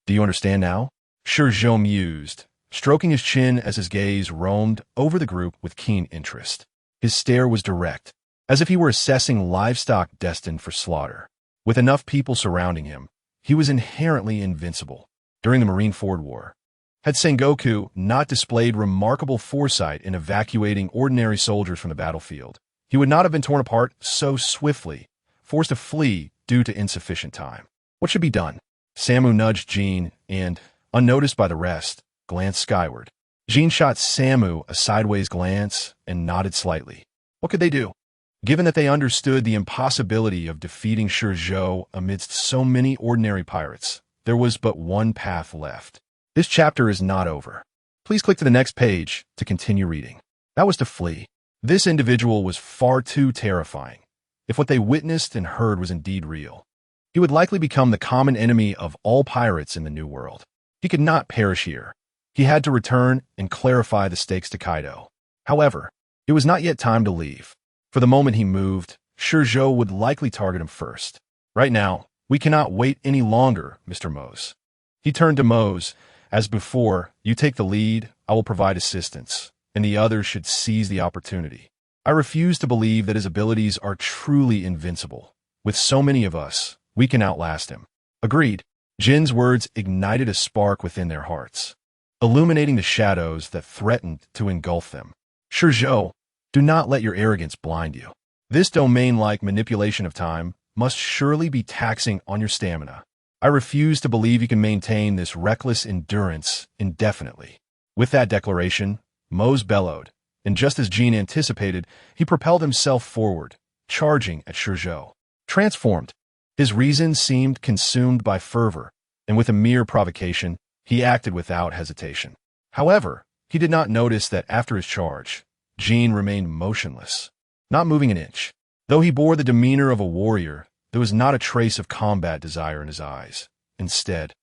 Speaker 1: Do you understand now? ShiZhou mused, stroking his chin as his gaze roamed over the group with keen interest. His stare was direct, as if he were assessing livestock destined for slaughter. With enough people surrounding him, he was inherently invincible. During the Marineford War, had Sengoku not displayed remarkable foresight in evacuating ordinary soldiers from the battlefield, he would not have been torn apart so swiftly, forced to flee due to insufficient time. What should be done? Samu nudged Jean and, unnoticed by the rest, glanced skyward. Jean shot Samu a sideways glance and nodded slightly. What could they do? Given that they understood the impossibility of defeating ShiZhou amidst so many ordinary pirates, there was but one path left. This chapter is not over. Please click to the next page to continue reading. That was to flee. This individual was far too terrifying. If what they witnessed and heard was indeed real, he would likely become the common enemy of all pirates in the New World. He could not perish here. He had to return and clarify the stakes to Kaido. However, it was not yet time to leave. For the moment he moved, ShiZhou would likely target him first. Right now, we cannot wait any longer, Mr. Mo's. He turned to Mo's. As before, you take the lead, I will provide assistance, and the others should seize the opportunity. I refuse to believe that his abilities are truly invincible. With so many of us, we can outlast him. Agreed. Jin's words ignited a spark within their hearts, illuminating the shadows that threatened to engulf them. ShiZhou, do not let your arrogance blind you. This domain-like manipulation of time must surely be taxing on your stamina. I refuse to believe you can maintain this reckless endurance indefinitely. With that declaration, Mo's bellowed, and just as Jean anticipated, he propelled himself forward, charging at ShiZhou. Transformed, his reason seemed consumed by fervor, and with a mere provocation, he acted without hesitation. However, he did not notice that after his charge, Jean remained motionless, not moving an inch. Though he bore the demeanor of a warrior, there was not a trace of combat desire in his eyes. Instead,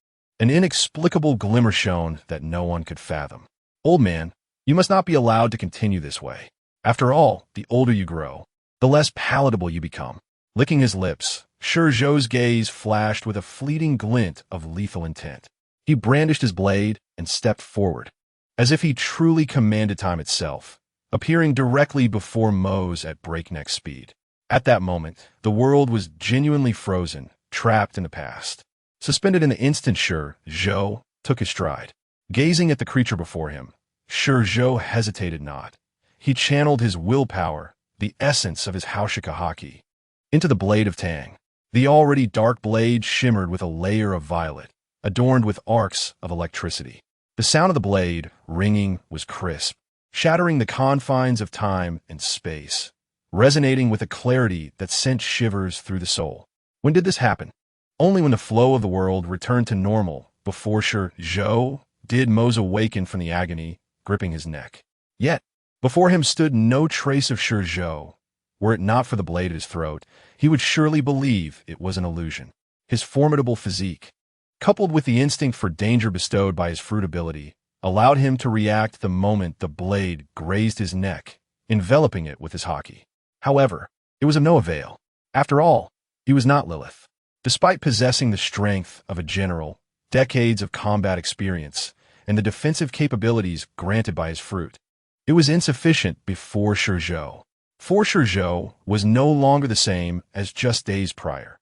Speaker 1: an inexplicable glimmer shone that no one could fathom. Old man, you must not be allowed to continue this way. After all, the older you grow, the less palatable you become. Licking his lips, ShiZhou's gaze flashed with a fleeting glint of lethal intent. He brandished his blade and stepped forward, as if he truly commanded time itself, appearing directly before Mo's at breakneck speed. At that moment, the world was genuinely frozen, trapped in the past. Suspended in the instant, ShiZhou took his stride. Gazing at the creature before him, ShiZhou hesitated not. He channeled his willpower, the essence of his Haushika haki, into the blade of Tang. The already dark blade shimmered with a layer of violet, adorned with arcs of electricity. The sound of the blade, ringing, was crisp, shattering the confines of time and space. resonating with a clarity that sent shivers through the soul. When did this happen? Only when the flow of the world returned to normal. Before ShiZhou did Mose awaken from the agony gripping his neck. Yet, before him stood no trace of ShiZhou. Were it not for the blade at his throat, he would surely believe it was an illusion. His formidable physique, coupled with the instinct for danger bestowed by his fruit ability, allowed him to react the moment the blade grazed his neck, enveloping it with his haki. However, it was of no avail. After all, he was not Lilith. Despite possessing the strength of a general, decades of combat experience, and the defensive capabilities granted by his fruit, it was insufficient before ShiZhou. For ShiZhou was no longer the same as just days prior.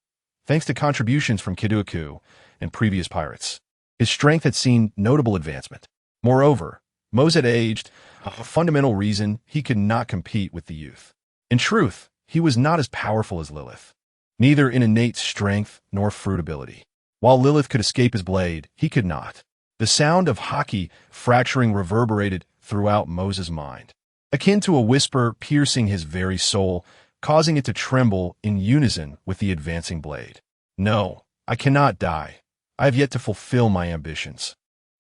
Speaker 1: Thanks to contributions from Kiduaku and previous pirates, his strength had seen notable advancement. Moreover, Mose had aged, a fundamental reason he could not compete with the youth. In truth, he was not as powerful as Lilith, neither in innate strength nor fruit ability. While Lilith could escape his blade, he could not. The sound of haki fracturing reverberated throughout Mose's mind, akin to a whisper piercing his very soul, causing it to tremble in unison with the advancing blade. No, I cannot die. I have yet to fulfill my ambitions.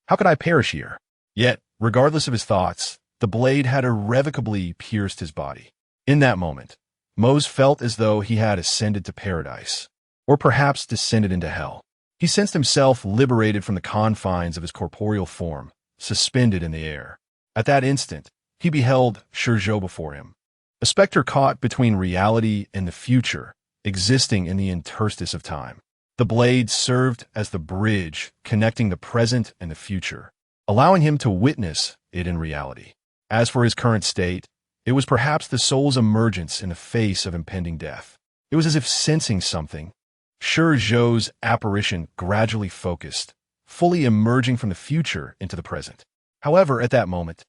Speaker 1: How could I perish here? Yet, regardless of his thoughts, the blade had irrevocably pierced his body. In that moment, Mose felt as though he had ascended to paradise, or perhaps descended into hell. He sensed himself liberated from the confines of his corporeal form, suspended in the air. At that instant, he beheld ShiZhou before him, a specter caught between reality and the future, existing in the interstice of time. The blade served as the bridge connecting the present and the future, allowing him to witness it in reality. As for his current state, it was perhaps the soul's emergence in the face of impending death. It was as if sensing something. ShiZhou's apparition gradually focused, fully emerging from the future into the present. However, at that moment,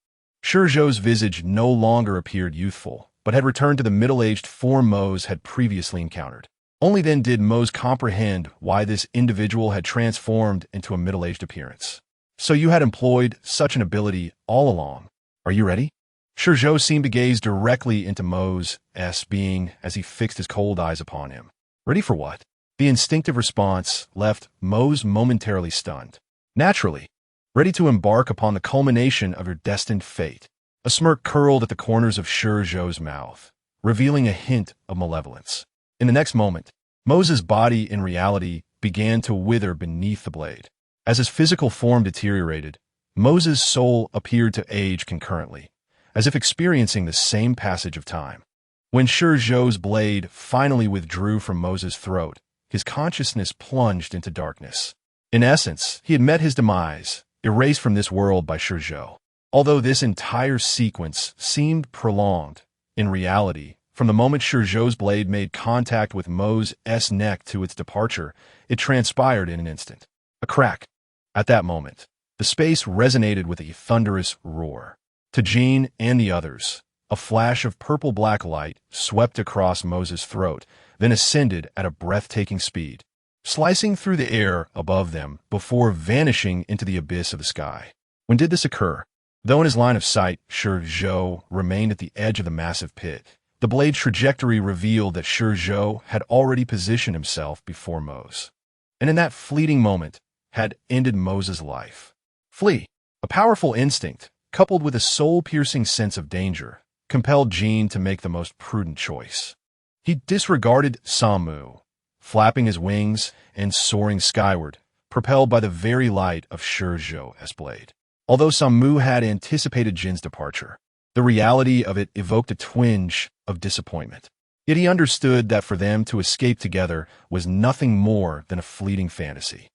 Speaker 1: ShiZhou's visage no longer appeared youthful, but had returned to the middle-aged form Mose had previously encountered. Only then did Mose comprehend why this individual had transformed into a middle-aged appearance. So you had employed such an ability all along. Are you ready? ShiZhou seemed to gaze directly into Mose's being as he fixed his cold eyes upon him. Ready for what? The instinctive response left Mose momentarily stunned. Naturally, ready to embark upon the culmination of your destined fate. A smirk curled at the corners of ShiZhou's mouth, revealing a hint of malevolence. In the next moment, Mose's body in reality began to wither beneath the blade. As his physical form deteriorated, Mose's soul appeared to age concurrently, as if experiencing the same passage of time. When ShiZhou's blade finally withdrew from Mose's throat, his consciousness plunged into darkness. In essence, he had met his demise, erased from this world by ShiZhou. Although this entire sequence seemed prolonged, in reality, from the moment ShiZhou's blade made contact with Mose's neck to its departure, it transpired in an instant. A crack. At that moment, the space resonated with a thunderous roar. To Jean and the others, a flash of purple-black light swept across Mose's throat, then ascended at a breathtaking speed, slicing through the air above them before vanishing into the abyss of the sky. When did this occur? Though in his line of sight, ShiZhou remained at the edge of the massive pit. The blade's trajectory revealed that ShiZhou had already positioned himself before Mose, and in that fleeting moment had ended Mose's life. Flee. A powerful instinct, coupled with a soul-piercing sense of danger, compelled Jean to make the most prudent choice. He disregarded Samu, flapping his wings and soaring skyward, propelled by the very light of ShiZhou's blade. Although Samu had anticipated Jin's departure, the reality of it evoked a twinge of disappointment. Yet he understood that for them to escape together was nothing more than a fleeting fantasy.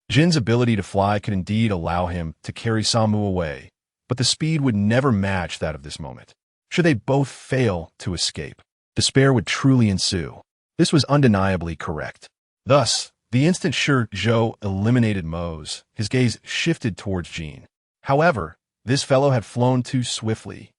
Speaker 1: Jin's ability to fly could indeed allow him to carry Samu away, but the speed would never match that of this moment. Should they both fail to escape, despair would truly ensue. This was undeniably correct. Thus, the instant ShiZhou eliminated Mose, his gaze shifted towards Jean. However, this fellow had flown too swiftly,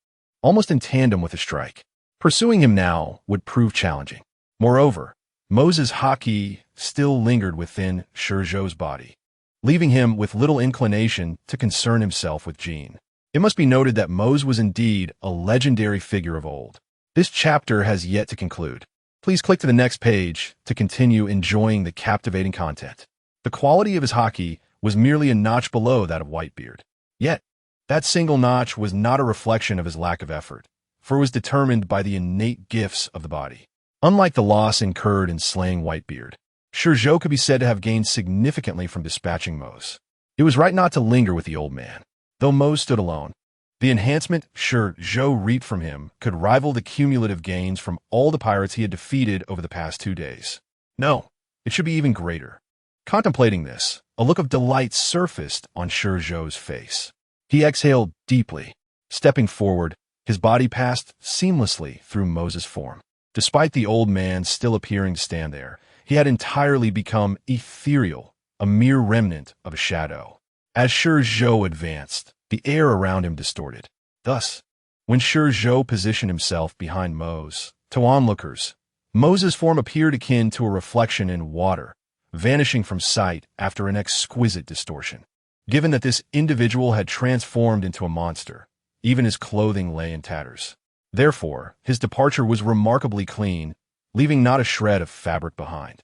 Speaker 1: almost in tandem with the strike. Pursuing him now would prove challenging. Moreover, Mose's haki still lingered within ShiZhou's body, leaving him with little inclination to concern himself with Jean. It must be noted that Mose was indeed a legendary figure of old. This chapter has yet to conclude. Please click to the next page to continue enjoying the captivating content. The quality of his haki was merely a notch below that of Whitebeard. Yet, that single notch was not a reflection of his lack of effort, for it was determined by the innate gifts of the body. Unlike the loss incurred in slaying Whitebeard, ShiZhou could be said to have gained significantly from dispatching Mose. It was right not to linger with the old man, though Mose stood alone. The enhancement ShiZhou reaped from him could rival the cumulative gains from all the pirates he had defeated over the past 2 days. No, it should be even greater. Contemplating this, a look of delight surfaced on ShiZhou's face. He exhaled deeply. Stepping forward, his body passed seamlessly through Moses' form. Despite the old man still appearing to stand there, he had entirely become ethereal, a mere remnant of a shadow. As ShiZhou advanced, the air around him distorted. Thus, when ShiZhou positioned himself behind Mose, to onlookers, Moses' form appeared akin to a reflection in water, vanishing from sight after an exquisite distortion. Given that this individual had transformed into a monster, even his clothing lay in tatters. Therefore, his departure was remarkably clean, leaving not a shred of fabric behind.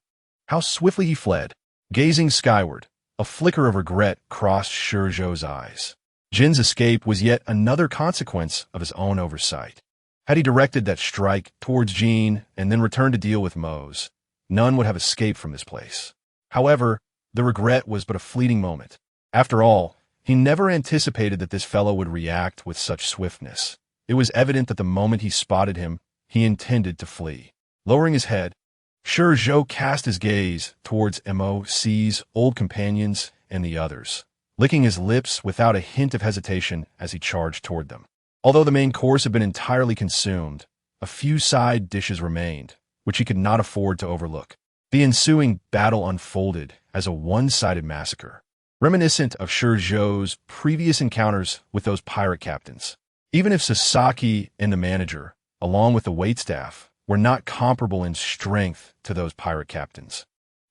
Speaker 1: How swiftly he fled. Gazing skyward, a flicker of regret crossed ShiZhou's eyes. Jin's escape was yet another consequence of his own oversight. Had he directed that strike towards Jin and then returned to deal with Mose, none would have escaped from this place. However, the regret was but a fleeting moment. After all, he never anticipated that this fellow would react with such swiftness. It was evident that the moment he spotted him, he intended to flee. Lowering his head, ShiZhou cast his gaze towards Mo's old companions and the others, licking his lips without a hint of hesitation as he charged toward them. Although the main course had been entirely consumed, a few side dishes remained, which he could not afford to overlook. The ensuing battle unfolded as a one-sided massacre, reminiscent of ShiZhou's previous encounters with those pirate captains. Even if Sasaki and the manager, along with the waitstaff, were not comparable in strength to those pirate captains,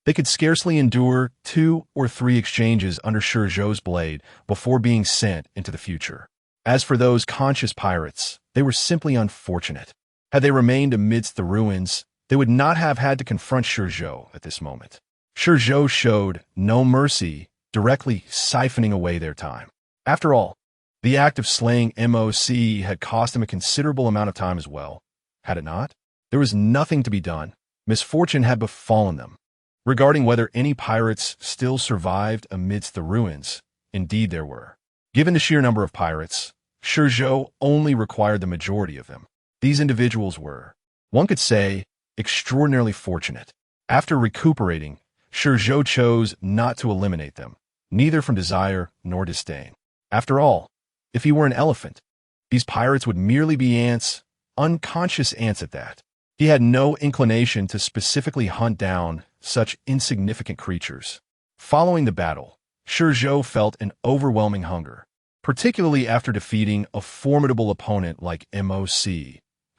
Speaker 1: they could scarcely endure 2 or 3 exchanges under ShiZhou's blade before being sent into the future. As for those conscious pirates, they were simply unfortunate. Had they remained amidst the ruins, they would not have had to confront ShiZhou at this moment. ShiZhou showed no mercy, directly siphoning away their time. After all, the act of slaying Moc had cost him a considerable amount of time as well. Had it not? There was nothing to be done. Misfortune had befallen them. Regarding whether any pirates still survived amidst the ruins, indeed there were. Given the sheer number of pirates, ShiZhou only required the majority of them. These individuals were, one could say, extraordinarily fortunate. After recuperating, ShiZhou chose not to eliminate them, neither from desire nor disdain. After all, if he were an elephant, these pirates would merely be ants, unconscious ants at that. He had no inclination to specifically hunt down such insignificant creatures. Following the battle, ShiZhou felt an overwhelming hunger, particularly after defeating a formidable opponent like Moc,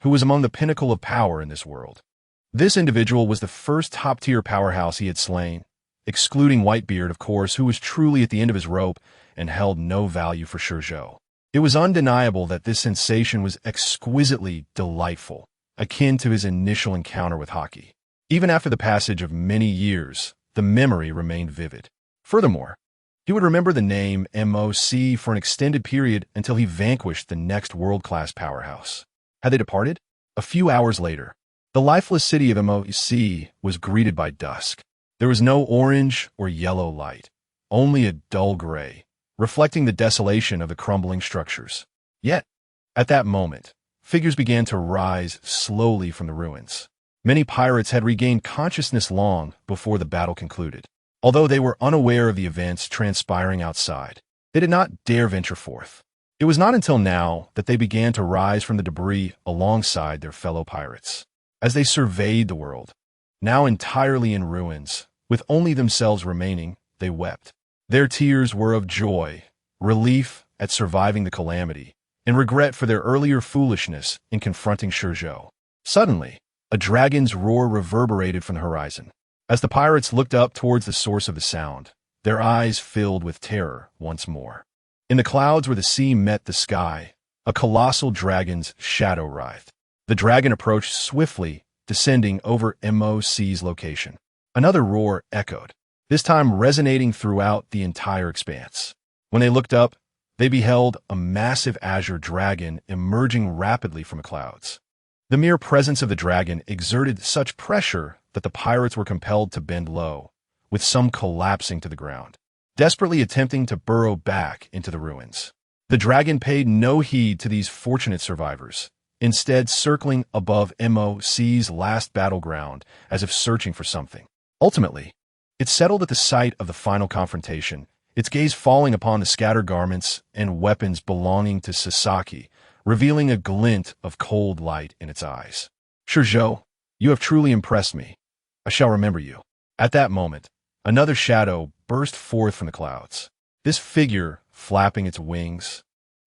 Speaker 1: who was among the pinnacle of power in this world. This individual was the first top-tier powerhouse he had slain, excluding Whitebeard, of course, who was truly at the end of his rope and held no value for ShiZhou. It was undeniable that this sensation was exquisitely delightful, akin to his initial encounter with haki. Even after the passage of many years, the memory remained vivid. Furthermore, he would remember the name Moc for an extended period until he vanquished the next world-class powerhouse. Had they departed? A few hours later, the lifeless city of Moc was greeted by dusk. There was no orange or yellow light, only a dull gray, reflecting the desolation of the crumbling structures. Yet, at that moment, figures began to rise slowly from the ruins. Many pirates had regained consciousness long before the battle concluded. Although they were unaware of the events transpiring outside, they did not dare venture forth. It was not until now that they began to rise from the debris alongside their fellow pirates. As they surveyed the world, now entirely in ruins, with only themselves remaining, they wept. Their tears were of joy, relief at surviving the calamity, and regret for their earlier foolishness in confronting ShiZhou. Suddenly, a dragon's roar reverberated from the horizon. As the pirates looked up towards the source of the sound, their eyes filled with terror once more. In the clouds where the sea met the sky, a colossal dragon's shadow writhed. The dragon approached swiftly, descending over MOC's location. Another roar echoed, this time resonating throughout the entire expanse. When they looked up, they beheld a massive azure dragon emerging rapidly from the clouds. The mere presence of the dragon exerted such pressure that the pirates were compelled to bend low, with some collapsing to the ground, desperately attempting to burrow back into the ruins. The dragon paid no heed to these fortunate survivors, instead circling above MOC's last battleground as if searching for something. Ultimately, it settled at the site of the final confrontation, its gaze falling upon the scattered garments and weapons belonging to Sasaki, revealing a glint of cold light in its eyes. ShiZhou, you have truly impressed me. I shall remember you. At that moment, another shadow burst forth from the clouds. This figure, flapping its wings,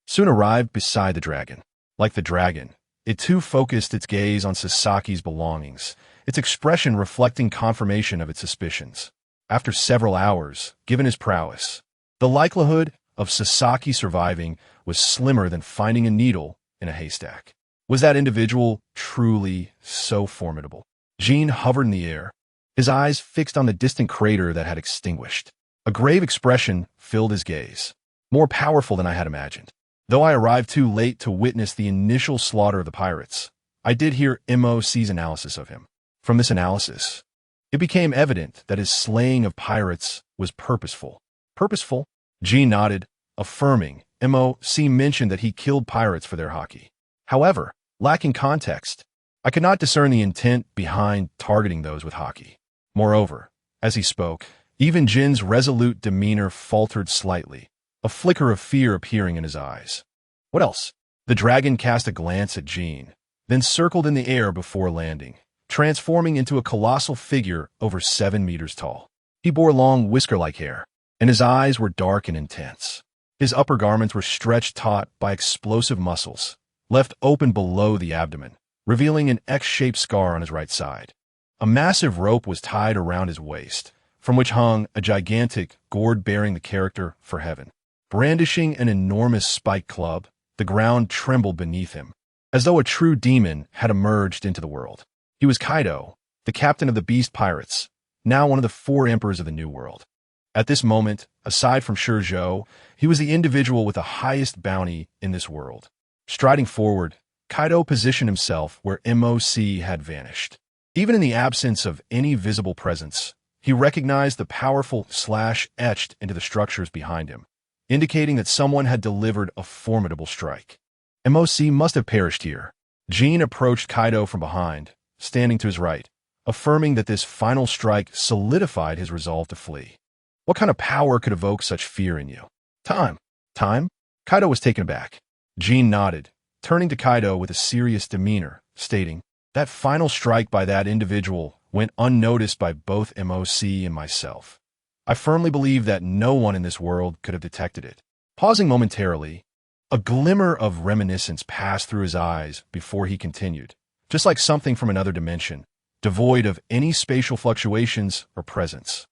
Speaker 1: soon arrived beside the dragon. Like the dragon, it too focused its gaze on Sasaki's belongings, its expression reflecting confirmation of its suspicions. After several hours, given his prowess, the likelihood of Sasaki surviving was slimmer than finding a needle in a haystack. Was that individual truly so formidable? Jean hovered in the air, his eyes fixed on the distant crater that had extinguished. A grave expression filled his gaze, more powerful than I had imagined. Though I arrived too late to witness the initial slaughter of the pirates, I did hear MOC's analysis of him. From this analysis, it became evident that his slaying of pirates was purposeful. Purposeful? Jean nodded, affirming MOC mentioned that he killed pirates for their haki. However, lacking context, I could not discern the intent behind targeting those with haki. Moreover, as he spoke, even Jin's resolute demeanor faltered slightly, a flicker of fear appearing in his eyes. What else? The dragon cast a glance at Jean, then circled in the air before landing, transforming into a colossal figure over 7 meters tall. He bore long whisker-like hair, and his eyes were dark and intense. His upper garments were stretched taut by explosive muscles, left open below the abdomen, revealing an X-shaped scar on his right side. A massive rope was tied around his waist, from which hung a gigantic gourd bearing the character for heaven. Brandishing an enormous spiked club, the ground trembled beneath him, as though a true demon had emerged into the world. He was Kaido, the captain of the Beast Pirates, now one of the 4 emperors of the New World. At this moment, aside from ShiZhou, he was the individual with the highest bounty in this world. Striding forward, Kaido positioned himself where MOC had vanished. Even in the absence of any visible presence, he recognized the powerful slash etched into the structures behind him, indicating that someone had delivered a formidable strike. MOC must have perished here. Jean approached Kaido from behind, standing to his right, affirming that this final strike solidified his resolve to flee. What kind of power could evoke such fear in you? Time? Kaido was taken aback. Jean nodded, turning to Kaido with a serious demeanor, stating, that final strike by that individual went unnoticed by both MOC and myself. I firmly believe that no one in this world could have detected it. Pausing momentarily, a glimmer of reminiscence passed through his eyes before he continued, just like something from another dimension, devoid of any spatial fluctuations or presence,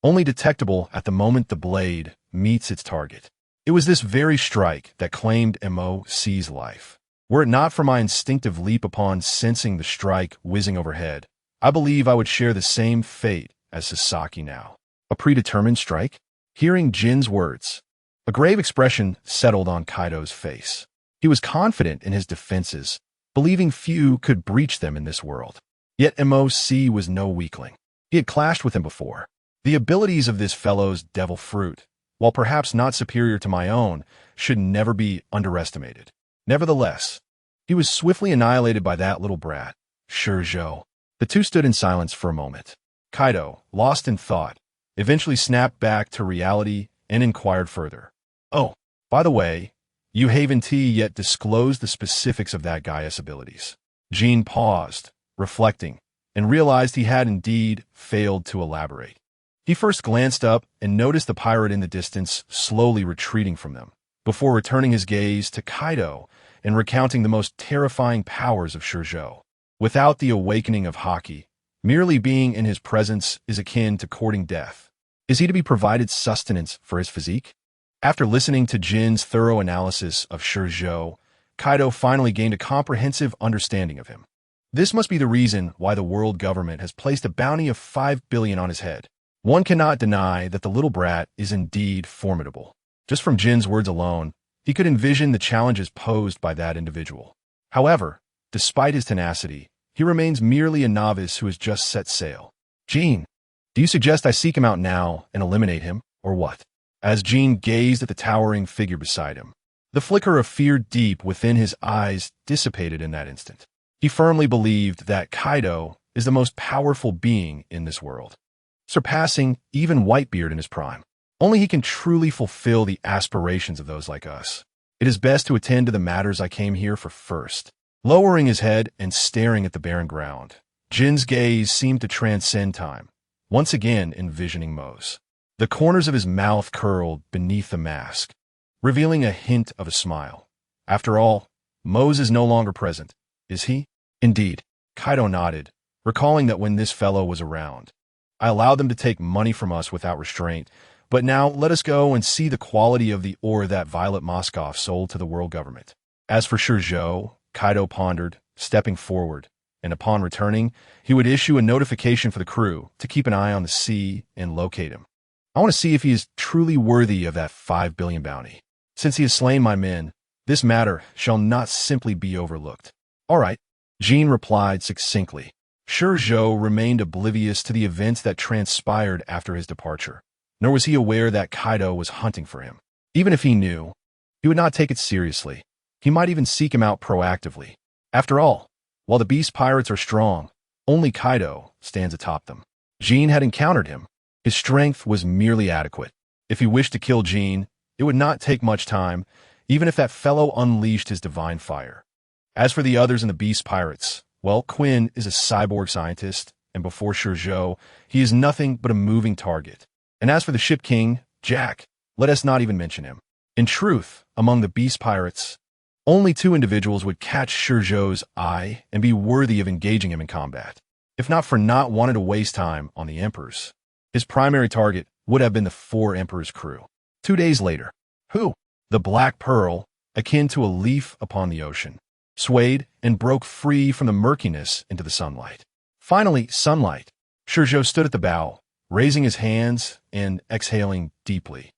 Speaker 1: only detectable at the moment the blade meets its target. It was this very strike that claimed MOC's life. Were it not for my instinctive leap upon sensing the strike whizzing overhead, I believe I would share the same fate as Sasaki now. A predetermined strike? Hearing Jin's words, a grave expression settled on Kaido's face. He was confident in his defenses, believing few could breach them in this world. Yet MOC was no weakling. He had clashed with him before. The abilities of this fellow's devil fruit, while perhaps not superior to my own, should never be underestimated. Nevertheless, he was swiftly annihilated by that little brat, ShiZhou. The two stood in silence for a moment. Kaido, lost in thought, eventually snapped back to reality and inquired further. Oh, by the way, you haven't yet disclosed the specifics of that guy's abilities. Jean paused, reflecting, and realized he had indeed failed to elaborate. He first glanced up and noticed the pirate in the distance slowly retreating from them, before returning his gaze to Kaido and recounting the most terrifying powers of ShiZhou. Without the awakening of haki, merely being in his presence is akin to courting death. Is he to be provided sustenance for his physique? After listening to Jin's thorough analysis of ShiZhou, Kaido finally gained a comprehensive understanding of him. This must be the reason why the world government has placed a bounty of 5 billion on his head. One cannot deny that the little brat is indeed formidable. Just from Jin's words alone, he could envision the challenges posed by that individual. However, despite his tenacity, he remains merely a novice who has just set sail. Jin, do you suggest I seek him out now and eliminate him, or what? As Jin gazed at the towering figure beside him, the flicker of fear deep within his eyes dissipated in that instant. He firmly believed that Kaido is the most powerful being in this world, surpassing even Whitebeard in his prime. Only he can truly fulfill the aspirations of those like us. It is best to attend to the matters I came here for first. Lowering his head and staring at the barren ground, Jin's gaze seemed to transcend time, once again envisioning Mo's. The corners of his mouth curled beneath the mask, revealing a hint of a smile. After all, Mo's is no longer present, is he? Indeed, Kaido nodded, recalling that when this fellow was around, I allowed them to take money from us without restraint, but now let us go and see the quality of the ore that Violet Moskov sold to the world government. As for ShiZhou, Kaido pondered, stepping forward, and upon returning, he would issue a notification for the crew to keep an eye on the sea and locate him. I want to see if he is truly worthy of that 5 billion bounty. Since he has slain my men, this matter shall not simply be overlooked. All right, Jin replied succinctly. ShiZhou remained oblivious to the events that transpired after his departure, nor was he aware that Kaido was hunting for him. Even if he knew, he would not take it seriously. He might even seek him out proactively. After all, while the beast pirates are strong, only Kaido stands atop them. Jin had encountered him. His strength was merely adequate. If he wished to kill Jin, it would not take much time, even if that fellow unleashed his divine fire. As for the others in the beast pirates, well, Quinn is a cyborg scientist, and before ShiZhou, he is nothing but a moving target. And as for the ship king, Jack, let us not even mention him. In truth, among the beast pirates, only 2 individuals would catch ShiZhou's eye and be worthy of engaging him in combat. If not for not wanting to waste time on the Emperors, his primary target would have been the 4 Emperors' crew. 2 days later, who? The Black Pearl, akin to a leaf upon the ocean, swayed and broke free from the murkiness into the sunlight. Finally, sunlight. ShiZhou stood at the bow, raising his hands and exhaling deeply.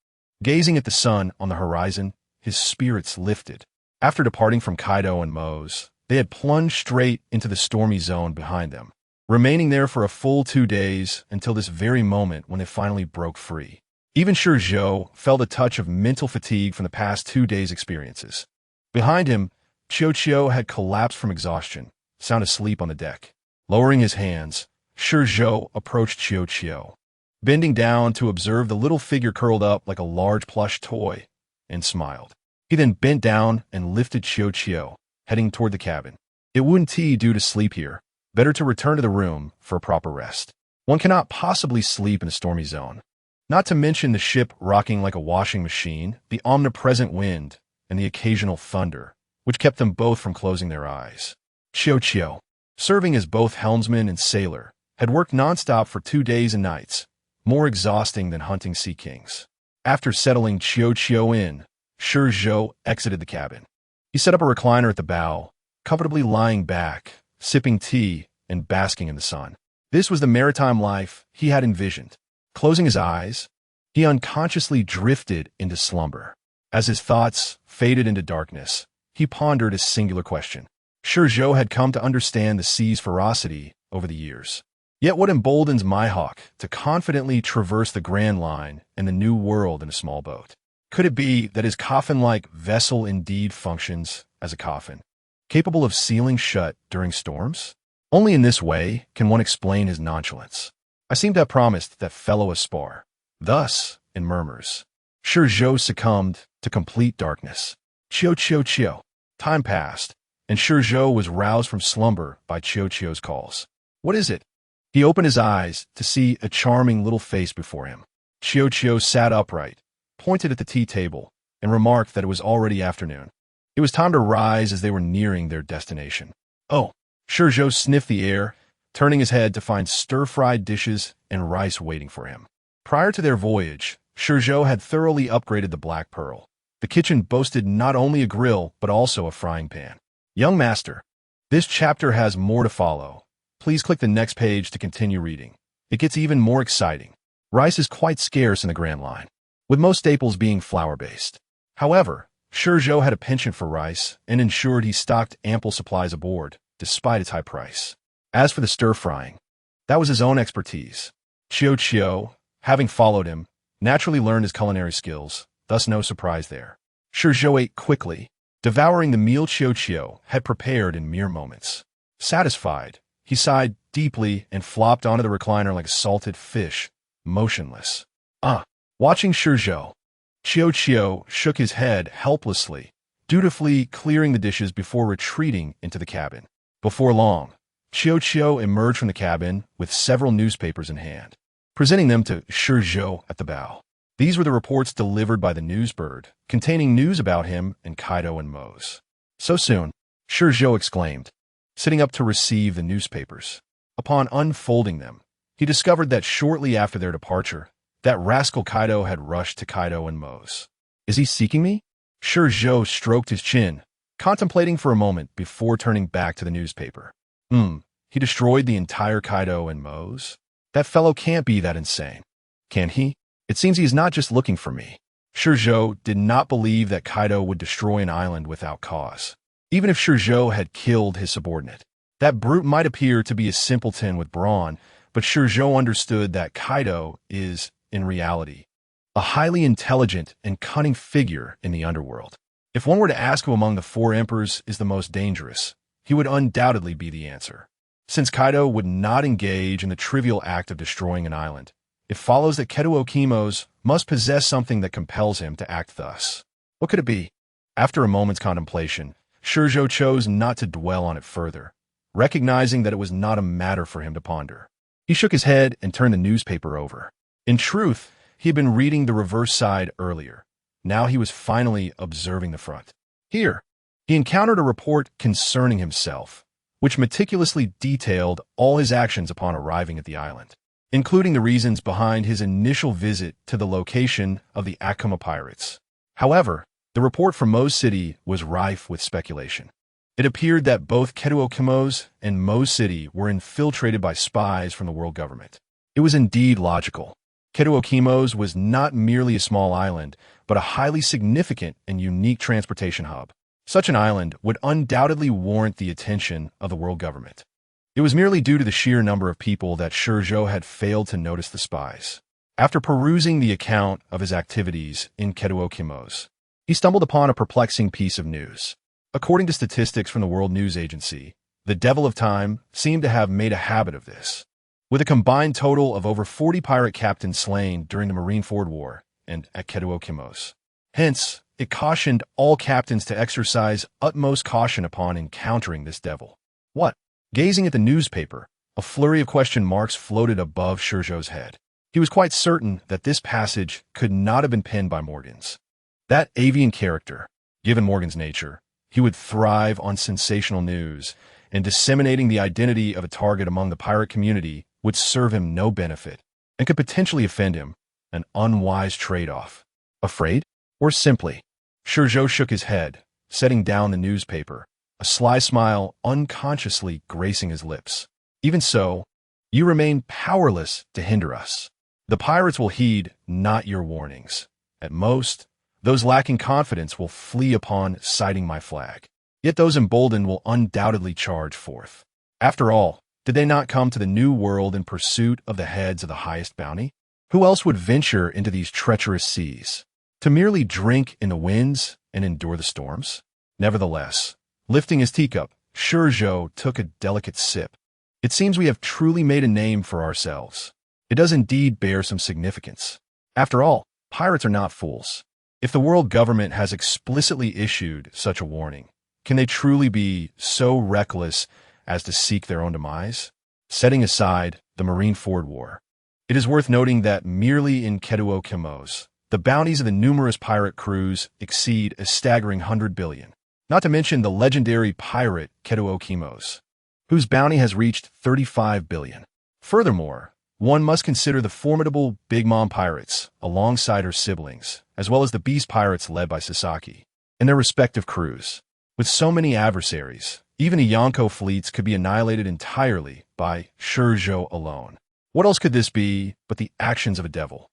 Speaker 1: Gazing at the sun on the horizon, his spirits lifted. After departing from Kaido and Mo's, they had plunged straight into the stormy zone behind them, remaining there for a full 2 days until this very moment when they finally broke free. Even ShiZhou felt a touch of mental fatigue from the past 2 days' experiences. Behind him, Chiyo had collapsed from exhaustion, sound asleep on the deck. Lowering his hands, ShiZhou approached Chiyo, bending down to observe the little figure curled up like a large plush toy, and smiled. He then bent down and lifted Chiyo, heading toward the cabin. It wouldn't be due to sleep here. Better to return to the room for a proper rest. One cannot possibly sleep in a stormy zone. Not to mention the ship rocking like a washing machine, the omnipresent wind, and the occasional thunder, which kept them both from closing their eyes. Chiyo, serving as both helmsman and sailor, had worked nonstop for 2 days and nights, more exhausting than hunting sea kings. After settling Chiyo in, ShiZhou exited the cabin. He set up a recliner at the bow, comfortably lying back, sipping tea and basking in the sun. This was the maritime life he had envisioned. Closing his eyes, he unconsciously drifted into slumber. As his thoughts faded into darkness, he pondered a singular question. ShiZhou had come to understand the sea's ferocity over the years. Yet what emboldens Mihawk to confidently traverse the Grand Line and the New World in a small boat? Could it be that his coffin-like vessel indeed functions as a coffin, capable of sealing shut during storms? Only in this way can one explain his nonchalance. I seem to have promised that fellow a spar. Thus, in murmurs, ShiZhou succumbed to complete darkness. Chiyo. Time passed, and ShiZhou was roused from slumber by Chiyo's calls. What is it? He opened his eyes to see a charming little face before him. Chiyo sat upright, pointed at the tea table, and remarked that it was already afternoon. It was time to rise as they were nearing their destination. Oh, ShiZhou sniffed the air, turning his head to find stir-fried dishes and rice waiting for him. Prior to their voyage, ShiZhou had thoroughly upgraded the Black Pearl, The kitchen boasted not only a grill, but also a frying pan. Young master, this chapter has more to follow. Please click the next page to continue reading. It gets even more exciting. Rice is quite scarce in the Grand Line, with most staples being flour-based. However, ShiZhou had a penchant for rice and ensured he stocked ample supplies aboard, despite its high price. As for the stir-frying, that was his own expertise. ShiZhou, having followed him, naturally learned his culinary skills, thus no surprise there. ShiZhou ate quickly, devouring the meal ShiZhou had prepared in mere moments. Satisfied, he sighed deeply and flopped onto the recliner like a salted fish, motionless. Watching ShiZhou shook his head helplessly, dutifully clearing the dishes before retreating into the cabin. Before long, ShiZhou emerged from the cabin with several newspapers in hand, presenting them to ShiZhou at the bow. These were the reports delivered by the newsbird, containing news about him and Kaido and Mose. So soon, ShiZhou exclaimed, sitting up to receive the newspapers. Upon unfolding them, he discovered that shortly after their departure, that rascal Kaido had rushed to Kaido and Mose. Is he seeking me? ShiZhou stroked his chin, contemplating for a moment before turning back to the newspaper. He destroyed the entire Kaido and Mose? That fellow can't be that insane. Can he? It seems he is not just looking for me. ShiZhou did not believe that Kaido would destroy an island without cause. Even if ShiZhou had killed his subordinate, that brute might appear to be a simpleton with brawn, but ShiZhou understood that Kaido is, in reality, a highly intelligent and cunning figure in the underworld. If one were to ask who among the four emperors is the most dangerous, he would undoubtedly be the answer. Since Kaido would not engage in the trivial act of destroying an island, it follows that Ketuo Kimose must possess something that compels him to act thus. What could it be? After a moment's contemplation, ShiZhou chose not to dwell on it further, recognizing that it was not a matter for him to ponder. He shook his head and turned the newspaper over. In truth, he had been reading the reverse side earlier. Now he was finally observing the front. Here, he encountered a report concerning himself, which meticulously detailed all his actions upon arriving at the island, including the reasons behind his initial visit to the location of the Akuma pirates. However, the report from Mose City was rife with speculation. It appeared that both Ketuo Kimose and Mose City were infiltrated by spies from the world government. It was indeed logical. Ketuo Kimose was not merely a small island, but a highly significant and unique transportation hub. Such an island would undoubtedly warrant the attention of the world government. It was merely due to the sheer number of people that ShiZhou had failed to notice the spies. After perusing the account of his activities in Ketuo Kimose, he stumbled upon a perplexing piece of news. According to statistics from the World News Agency, the Devil of Time seemed to have made a habit of this, with a combined total of over 40 pirate captains slain during the Marineford War and at Ketuo Kimose. Hence, it cautioned all captains to exercise utmost caution upon encountering this devil. What? Gazing at the newspaper, a flurry of question marks floated above ShiZhou's head. He was quite certain that this passage could not have been penned by Morgans. That avian character, given Morgan's nature, he would thrive on sensational news, and disseminating the identity of a target among the pirate community would serve him no benefit, and could potentially offend him, an unwise trade-off. Afraid? Or simply? ShiZhou shook his head, setting down the newspaper, a sly smile unconsciously gracing his lips. Even so, you remain powerless to hinder us. The pirates will heed not your warnings. At most, those lacking confidence will flee upon sighting my flag. Yet those emboldened will undoubtedly charge forth. After all, did they not come to the New World in pursuit of the heads of the highest bounty? Who else would venture into these treacherous seas? To merely drink in the winds and endure the storms? Nevertheless, lifting his teacup, ShiZhou took a delicate sip. It seems we have truly made a name for ourselves. It does indeed bear some significance. After all, pirates are not fools. If the world government has explicitly issued such a warning, can they truly be so reckless as to seek their own demise? Setting aside the Marineford War, it is worth noting that merely in Ketuo Kimose, the bounties of the numerous pirate crews exceed a staggering 100 billion, not to mention the legendary pirate Ketuo Kimose, whose bounty has reached 35 billion. Furthermore, one must consider the formidable Big Mom pirates alongside her siblings, as well as the Beast pirates led by Sasaki, and their respective crews. With so many adversaries, even Yonko fleets could be annihilated entirely by ShiZhou alone. What else could this be but the actions of a devil?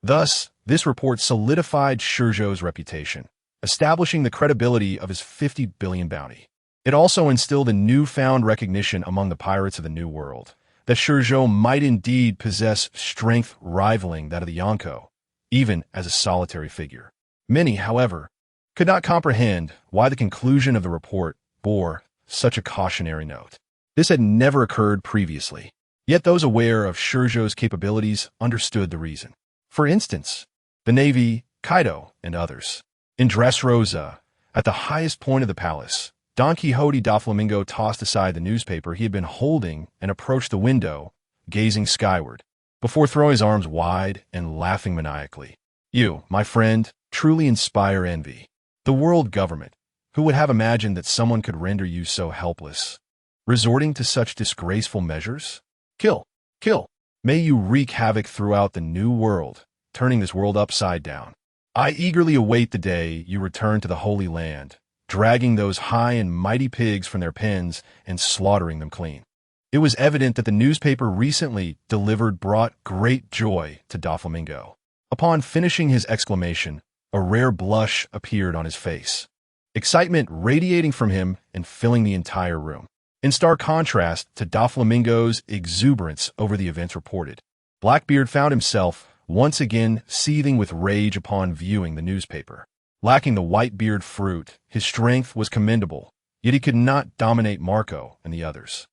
Speaker 1: Thus, this report solidified ShiZhou's reputation, establishing the credibility of his 50 billion bounty. It also instilled a newfound recognition among the pirates of the New World that ShiZhou might indeed possess strength rivaling that of the Yonko, even as a solitary figure. Many, however, could not comprehend why the conclusion of the report bore such a cautionary note. This had never occurred previously, yet those aware of ShiZhou's capabilities understood the reason. For instance, the Navy, Kaido, and others. In Dressrosa, at the highest point of the palace, Don Quixote Doflamingo tossed aside the newspaper he had been holding and approached the window, gazing skyward, before throwing his arms wide and laughing maniacally. You, my friend, truly inspire envy. The world government, who would have imagined that someone could render you so helpless? Resorting to such disgraceful measures? Kill, kill. May you wreak havoc throughout the new world, turning this world upside down. I eagerly await the day you return to the Holy Land, dragging those high and mighty pigs from their pens and slaughtering them clean. It was evident that the newspaper recently delivered brought great joy to Doflamingo. Upon finishing his exclamation, a rare blush appeared on his face, excitement radiating from him and filling the entire room. In stark contrast to Doflamingo's exuberance over the events reported, Blackbeard found himself once again seething with rage upon viewing the newspaper. Lacking the white-beard fruit, his strength was commendable, yet he could not dominate Marco and the others.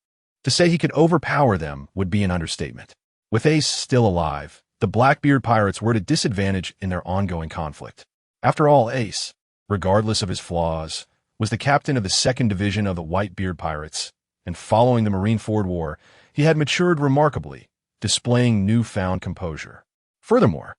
Speaker 1: To say he could overpower them would be an understatement. With Ace still alive, the Blackbeard pirates were at a disadvantage in their ongoing conflict. After all, Ace, regardless of his flaws, was the captain of the 2nd Division of the Whitebeard pirates, and following the Marineford War, he had matured remarkably, displaying newfound composure. Furthermore,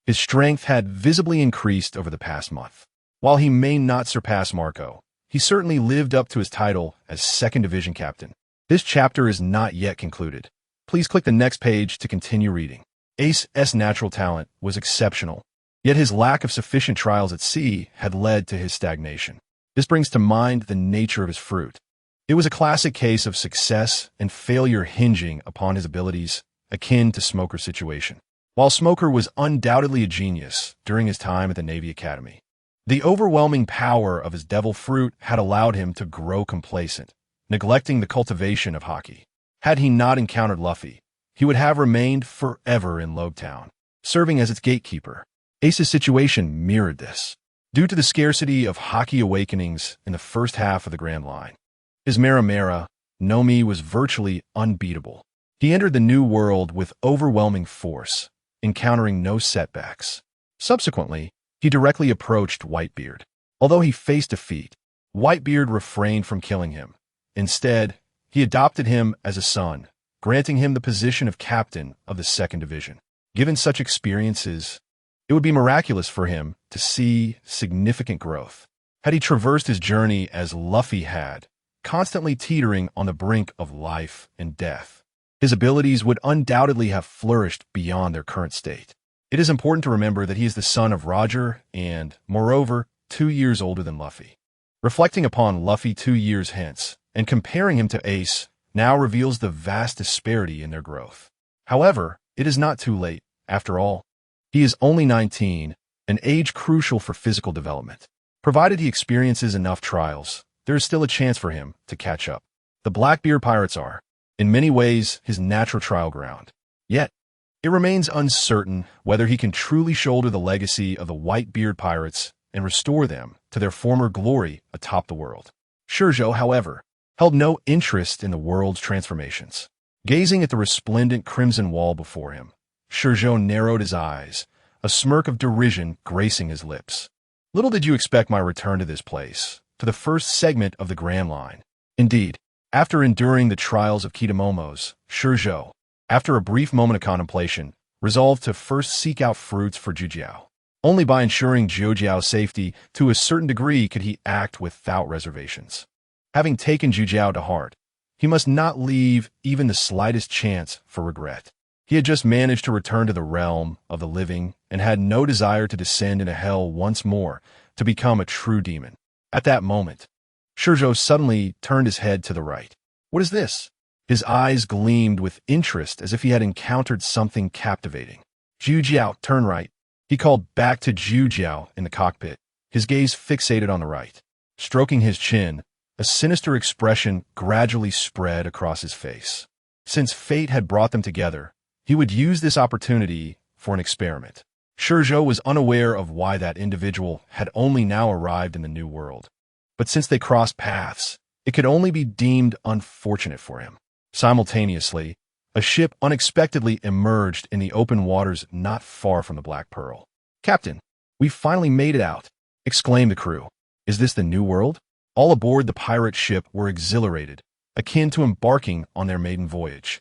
Speaker 1: his strength had visibly increased over the past month. While he may not surpass Marco, he certainly lived up to his title as 2nd Division Captain. This chapter is not yet concluded. Please click the next page to continue reading. Ace's natural talent was exceptional, yet his lack of sufficient trials at sea had led to his stagnation. This brings to mind the nature of his fruit. It was a classic case of success and failure hinging upon his abilities, akin to Smoker's situation. While Smoker was undoubtedly a genius during his time at the Navy Academy, the overwhelming power of his devil fruit had allowed him to grow complacent, neglecting the cultivation of hockey. Had he not encountered Luffy, he would have remained forever in Logtown, serving as its gatekeeper. Ace's situation mirrored this. Due to the scarcity of hockey awakenings in the first half of the Grand Line, his Maramara, Nomi, was virtually unbeatable. He entered the New World with overwhelming force, encountering no setbacks. Subsequently, he directly approached Whitebeard. Although he faced defeat, Whitebeard refrained from killing him. Instead, he adopted him as a son, granting him the position of captain of the 2nd Division. Given such experiences, it would be miraculous for him to see significant growth. Had he traversed his journey as Luffy had, constantly teetering on the brink of life and death, his abilities would undoubtedly have flourished beyond their current state. It is important to remember that he is the son of Roger and, moreover, 2 years older than Luffy. Reflecting upon Luffy 2 years hence, and comparing him to Ace, now reveals the vast disparity in their growth. However, it is not too late. After all, he is only 19, an age crucial for physical development. Provided he experiences enough trials, there is still a chance for him to catch up. The Blackbeard pirates are, in many ways, his natural trial ground. Yet, it remains uncertain whether he can truly shoulder the legacy of the Whitebeard pirates and restore them to their former glory atop the world. ShiZhou, however, held no interest in the world's transformations. Gazing at the resplendent crimson wall before him, ShiZhou narrowed his eyes, a smirk of derision gracing his lips. Little did you expect my return to this place, to the first segment of the Grand Line. Indeed, after enduring the trials of Kitamomo's, ShiZhou, after a brief moment of contemplation, resolved to first seek out fruits for Jiujiao. Only by ensuring Jiujiao's safety to a certain degree could he act without reservations. Having taken Jiujiao to heart, he must not leave even the slightest chance for regret. He had just managed to return to the realm of the living and had no desire to descend into hell once more to become a true demon. At that moment, ShiZhou suddenly turned his head to the right. What is this? His eyes gleamed with interest as if he had encountered something captivating. ShiZhou, turn right. He called back to ShiZhou in the cockpit, his gaze fixated on the right. Stroking his chin, a sinister expression gradually spread across his face. Since fate had brought them together, he would use this opportunity for an experiment. ShiZhou was unaware of why that individual had only now arrived in the new world. But since they crossed paths, it could only be deemed unfortunate for him. Simultaneously, a ship unexpectedly emerged in the open waters not far from the Black Pearl. "Captain, we've finally made it out," exclaimed the crew. "Is this the new world?" All aboard the pirate ship were exhilarated, akin to embarking on their maiden voyage.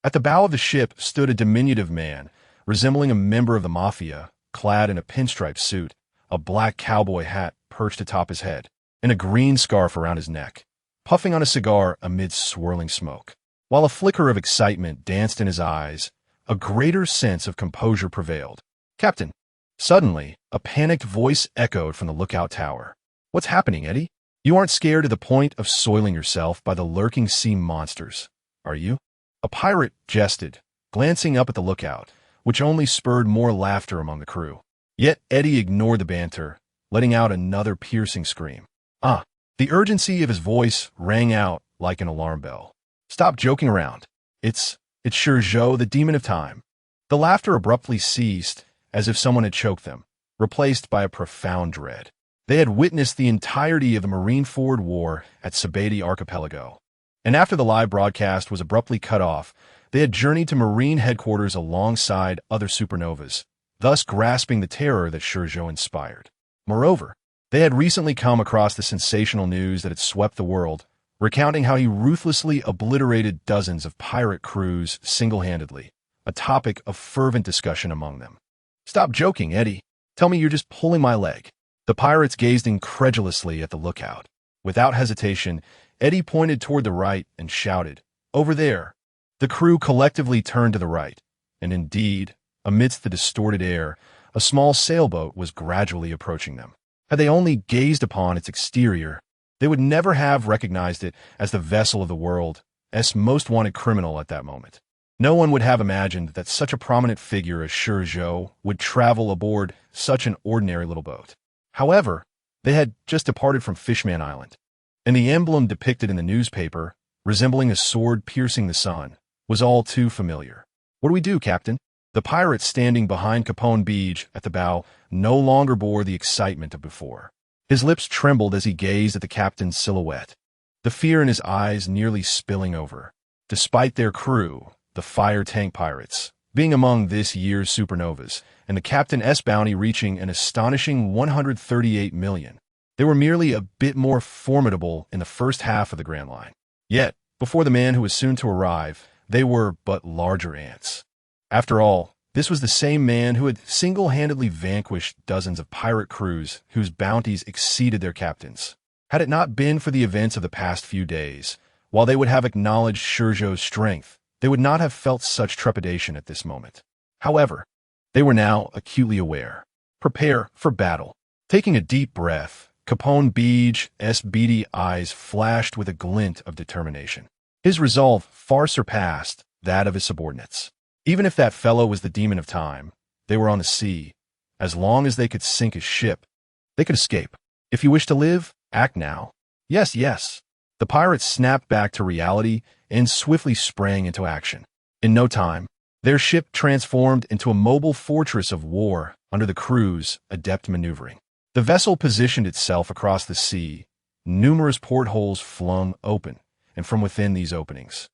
Speaker 1: At the bow of the ship stood a diminutive man, resembling a member of the mafia, clad in a pinstripe suit, a black cowboy hat perched atop his head, and a green scarf around his neck, puffing on a cigar amid swirling smoke. While a flicker of excitement danced in his eyes, a greater sense of composure prevailed. "Captain!" Suddenly, a panicked voice echoed from the lookout tower. "What's happening, Eddie? You aren't scared to the point of soiling yourself by the lurking sea monsters, are you?" A pirate jested, glancing up at the lookout, which only spurred more laughter among the crew. Yet Eddie ignored the banter, letting out another piercing scream. The urgency of his voice rang out like an alarm bell. "Stop joking around. It's ShiZhou, the demon of time." The laughter abruptly ceased, as if someone had choked them, replaced by a profound dread. They had witnessed the entirety of the Marineford War at Sabeti Archipelago. And after the live broadcast was abruptly cut off, they had journeyed to Marine headquarters alongside other supernovas, thus grasping the terror that ShiZhou inspired. Moreover, they had recently come across the sensational news that had swept the world, recounting how he ruthlessly obliterated dozens of pirate crews single-handedly, a topic of fervent discussion among them. "Stop joking, Eddie. Tell me you're just pulling my leg." The pirates gazed incredulously at the lookout. Without hesitation, Eddie pointed toward the right and shouted, "Over there!" The crew collectively turned to the right, and indeed, amidst the distorted air, a small sailboat was gradually approaching them. Had they only gazed upon its exterior, they would never have recognized it as the vessel of the world's most wanted criminal at that moment. No one would have imagined that such a prominent figure as ShiZhou would travel aboard such an ordinary little boat. However, they had just departed from Fishman Island, and the emblem depicted in the newspaper, resembling a sword piercing the sun, was all too familiar. "What do we do, Captain?" The pirate standing behind Capone Beach at the bow no longer bore the excitement of before. His lips trembled as he gazed at the captain's silhouette, the fear in his eyes nearly spilling over. Despite their crew, the fire tank pirates, being among this year's supernovas, and the captain's bounty reaching an astonishing 138 million, they were merely a bit more formidable in the first half of the Grand Line. Yet, before the man who was soon to arrive, they were but larger ants. After all, this was the same man who had single-handedly vanquished dozens of pirate crews whose bounties exceeded their captains. Had it not been for the events of the past few days, while they would have acknowledged ShiZhou's strength, they would not have felt such trepidation at this moment. However, they were now acutely aware. Prepare for battle. Taking a deep breath, Capone Beach's beady eyes flashed with a glint of determination. His resolve far surpassed that of his subordinates. Even if that fellow was the demon of time, they were on the sea. As long as they could sink his ship, they could escape. If you wish to live, act now. Yes, yes. The pirates snapped back to reality and swiftly sprang into action. In no time, their ship transformed into a mobile fortress of war under the crew's adept maneuvering. The vessel positioned itself across the sea, numerous portholes flung open, and from within these openings,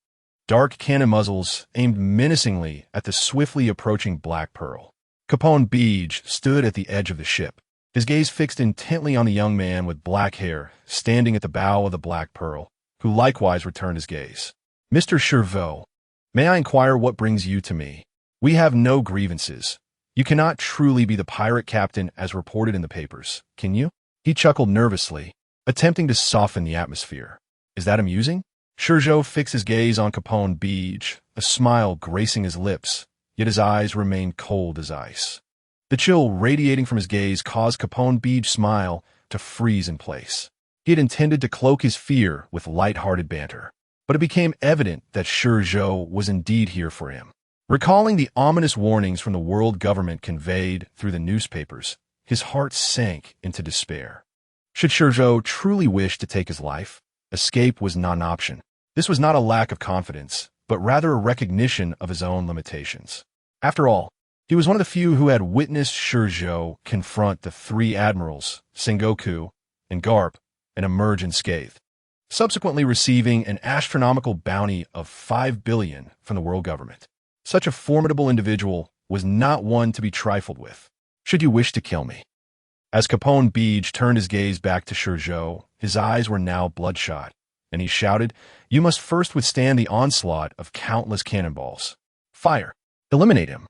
Speaker 1: dark cannon muzzles aimed menacingly at the swiftly approaching Black Pearl. Capone Beach stood at the edge of the ship, his gaze fixed intently on the young man with black hair standing at the bow of the Black Pearl, who likewise returned his gaze. "Mr. ShiZhou, may I inquire what brings you to me? We have no grievances. You cannot truly be the pirate captain as reported in the papers, can you?" He chuckled nervously, attempting to soften the atmosphere. "Is that amusing?" ShiZhou fixed his gaze on Capone Beach, a smile gracing his lips, yet his eyes remained cold as ice. The chill radiating from his gaze caused Capone Beach's smile to freeze in place. He had intended to cloak his fear with light-hearted banter, but it became evident that ShiZhou was indeed here for him. Recalling the ominous warnings from the world government conveyed through the newspapers, his heart sank into despair. Should ShiZhou truly wish to take his life, escape was not an option. This was not a lack of confidence, but rather a recognition of his own limitations. After all, he was one of the few who had witnessed ShiZhou confront the three admirals, Sengoku and Garp, and emerge unscathed, subsequently receiving an astronomical bounty of 5 billion from the world government. Such a formidable individual was not one to be trifled with. Should you wish to kill me? As Capone Beach turned his gaze back to ShiZhou, his eyes were now bloodshot, and he shouted, "You must first withstand the onslaught of countless cannonballs. Fire! Eliminate him!"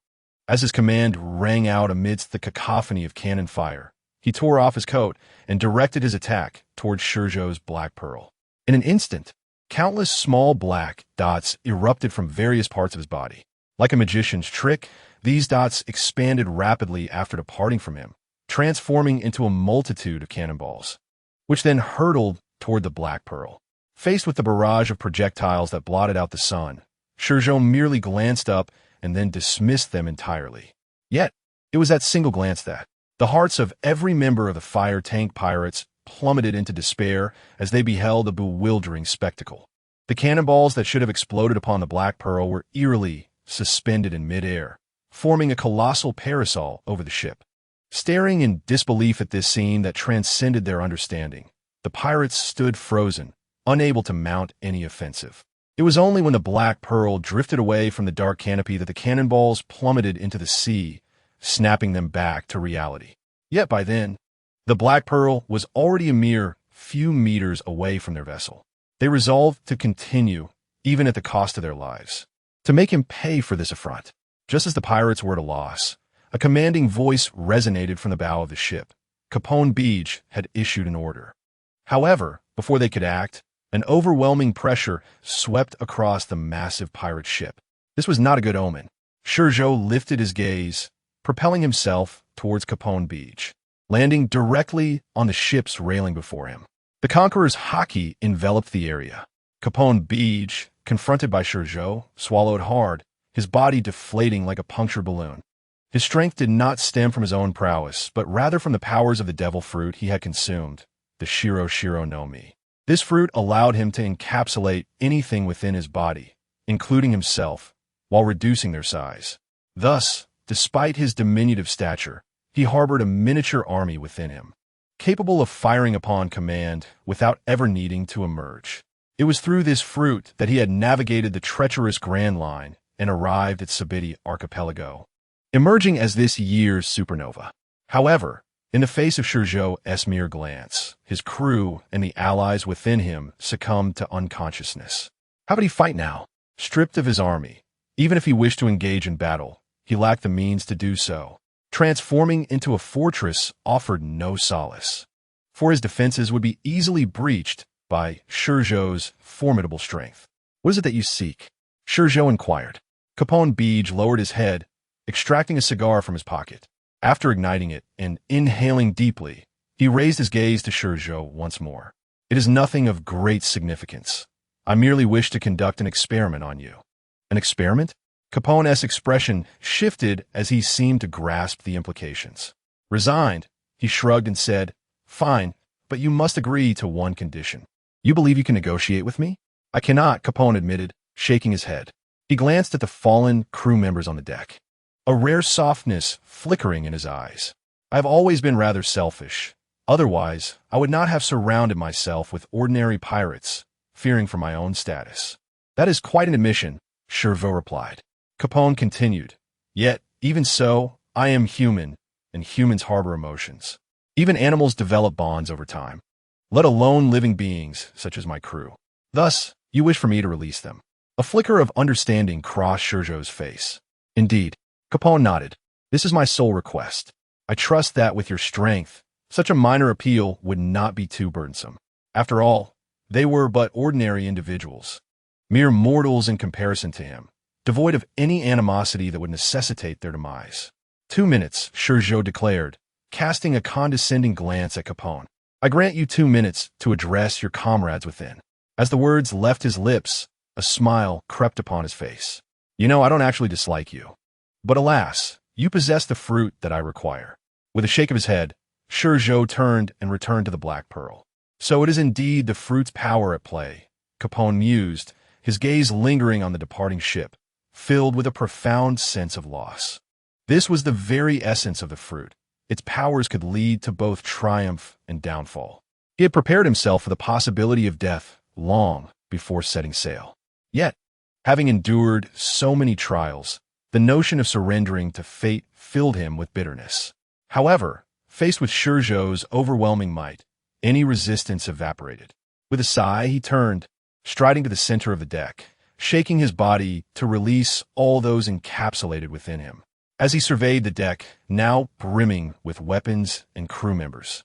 Speaker 1: As his command rang out amidst the cacophony of cannon fire, he tore off his coat and directed his attack towards ShiZhou's Black Pearl. In an instant, countless small black dots erupted from various parts of his body. Like a magician's trick, these dots expanded rapidly after departing from him, transforming into a multitude of cannonballs, which then hurtled toward the Black Pearl. Faced with the barrage of projectiles that blotted out the sun, ShiZhou merely glanced up and then dismissed them entirely. Yet, it was that single glance that the hearts of every member of the fire tank pirates plummeted into despair as they beheld a bewildering spectacle. The cannonballs that should have exploded upon the Black Pearl were eerily suspended in midair, forming a colossal parasol over the ship. Staring in disbelief at this scene that transcended their understanding, the pirates stood frozen, unable to mount any offensive. It was only when the Black Pearl drifted away from the dark canopy that the cannonballs plummeted into the sea, snapping them back to reality. Yet by then, the Black Pearl was already a mere few meters away from their vessel. They resolved to continue, even at the cost of their lives, to make him pay for this affront. Just as the pirates were at a loss, a commanding voice resonated from the bow of the ship. Capone Beach had issued an order. However, before they could act, an overwhelming pressure swept across the massive pirate ship. This was not a good omen. ShiZhou lifted his gaze, propelling himself towards Capone Beach, landing directly on the ship's railing before him. The conqueror's haki enveloped the area. Capone Beach, confronted by ShiZhou, swallowed hard, his body deflating like a punctured balloon. His strength did not stem from his own prowess, but rather from the powers of the devil fruit he had consumed, the Shiro no Mi. This fruit allowed him to encapsulate anything within his body, including himself, while reducing their size. Thus, despite his diminutive stature, he harbored a miniature army within him, capable of firing upon command without ever needing to emerge. It was through this fruit that he had navigated the treacherous Grand Line and arrived at Sabiti Archipelago, emerging as this year's supernova. However, in the face of ShiZhou's mere glance, his crew and the allies within him succumbed to unconsciousness. How could he fight now? Stripped of his army, even if he wished to engage in battle, he lacked the means to do so. Transforming into a fortress offered no solace, for his defenses would be easily breached by ShiZhou's formidable strength. "What is it that you seek?" ShiZhou inquired. Capone Beach lowered his head, extracting a cigar from his pocket. After igniting it and inhaling deeply, he raised his gaze to ShiZhou once more. "It is nothing of great significance. I merely wish to conduct an experiment on you." "An experiment?" Capone's expression shifted as he seemed to grasp the implications. Resigned, he shrugged and said, "Fine, but you must agree to one condition." "You believe you can negotiate with me?" "I cannot," Capone admitted, shaking his head. He glanced at the fallen crew members on the deck, a rare softness flickering in his eyes. "I have always been rather selfish. Otherwise, I would not have surrounded myself with ordinary pirates, fearing for my own status." "That is quite an admission," ShiZhou replied. Capone continued, "Yet, even so, I am human, and humans harbor emotions. Even animals develop bonds over time, let alone living beings such as my crew. Thus, you wish for me to release them." A flicker of understanding crossed ShiZhou's face. "Indeed." Capone nodded. "This is my sole request. I trust that with your strength, such a minor appeal would not be too burdensome. After all, they were but ordinary individuals, mere mortals in comparison to him, devoid of any animosity that would necessitate their demise. 2 minutes, ShiZhou declared, casting a condescending glance at Capone. I grant you 2 minutes to address your comrades within. As the words left his lips, a smile crept upon his face. You know, I don't actually dislike you. But alas, you possess the fruit that I require. With a shake of his head, ShiZhou turned and returned to the Black Pearl. So it is indeed the fruit's power at play, Capone mused, his gaze lingering on the departing ship, filled with a profound sense of loss. This was the very essence of the fruit. Its powers could lead to both triumph and downfall. He had prepared himself for the possibility of death long before setting sail. Yet, having endured so many trials, the notion of surrendering to fate filled him with bitterness. However, faced with ShiZhou's overwhelming might, any resistance evaporated. With a sigh, he turned, striding to the center of the deck, shaking his body to release all those encapsulated within him. As he surveyed the deck, now brimming with weapons and crew members,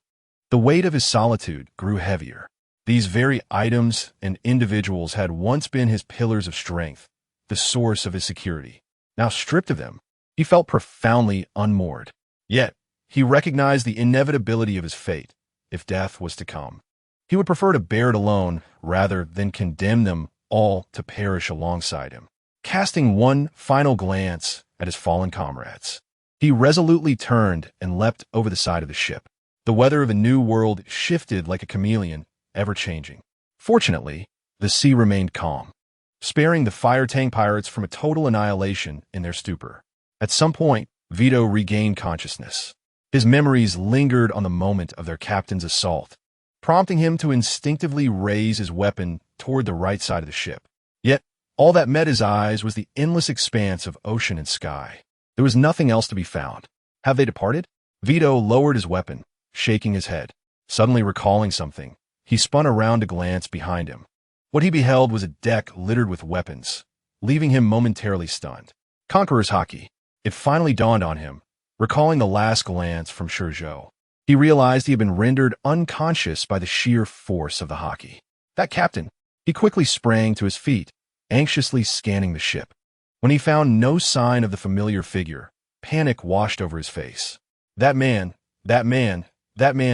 Speaker 1: the weight of his solitude grew heavier. These very items and individuals had once been his pillars of strength, the source of his security. Now stripped of them, he felt profoundly unmoored. Yet, he recognized the inevitability of his fate, if death was to come. He would prefer to bear it alone rather than condemn them all to perish alongside him. Casting one final glance at his fallen comrades, he resolutely turned and leapt over the side of the ship. The weather of the new world shifted like a chameleon, ever-changing. Fortunately, the sea remained calm, sparing the fire tank pirates from a total annihilation in their stupor. At some point, Vito regained consciousness. His memories lingered on the moment of their captain's assault, prompting him to instinctively raise his weapon toward the right side of the ship. Yet, all that met his eyes was the endless expanse of ocean and sky. There was nothing else to be found. Have they departed? Vito lowered his weapon, shaking his head. Suddenly recalling something, he spun around to glance behind him. What he beheld was a deck littered with weapons, leaving him momentarily stunned. Conqueror's hockey. It finally dawned on him, recalling the last glance from ShiZhou. He realized he had been rendered unconscious by the sheer force of the hockey. That captain! He quickly sprang to his feet, anxiously scanning the ship. When he found no sign of the familiar figure, panic washed over his face. That man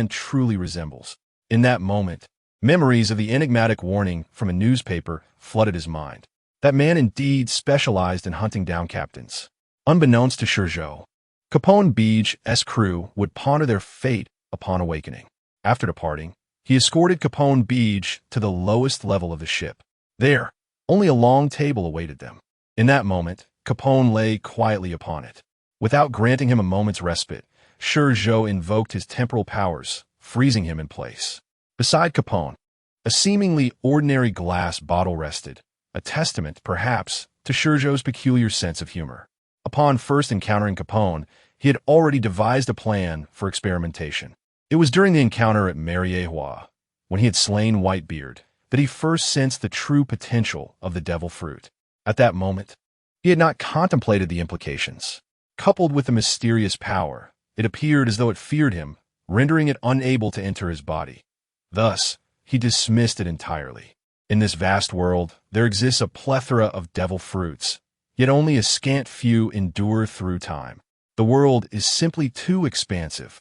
Speaker 1: truly resembles. In that moment, memories of the enigmatic warning from a newspaper flooded his mind. That man indeed specialized in hunting down captains. Unbeknownst to ShiZhou, Capone Beach's crew would ponder their fate upon awakening. After departing, he escorted Capone Beach to the lowest level of the ship. There, only a long table awaited them. In that moment, Capone lay quietly upon it. Without granting him a moment's respite, ShiZhou invoked his temporal powers, freezing him in place. Beside Capone, a seemingly ordinary glass bottle rested, a testament, perhaps, to ShiZhou's peculiar sense of humor. Upon first encountering Capone, he had already devised a plan for experimentation. It was during the encounter at Marineford, when he had slain Whitebeard, that he first sensed the true potential of the devil fruit. At that moment, he had not contemplated the implications. Coupled with the mysterious power, it appeared as though it feared him, rendering it unable to enter his body. Thus, he dismissed it entirely. In this vast world, there exists a plethora of devil fruits, yet only a scant few endure through time. The world is simply too expansive,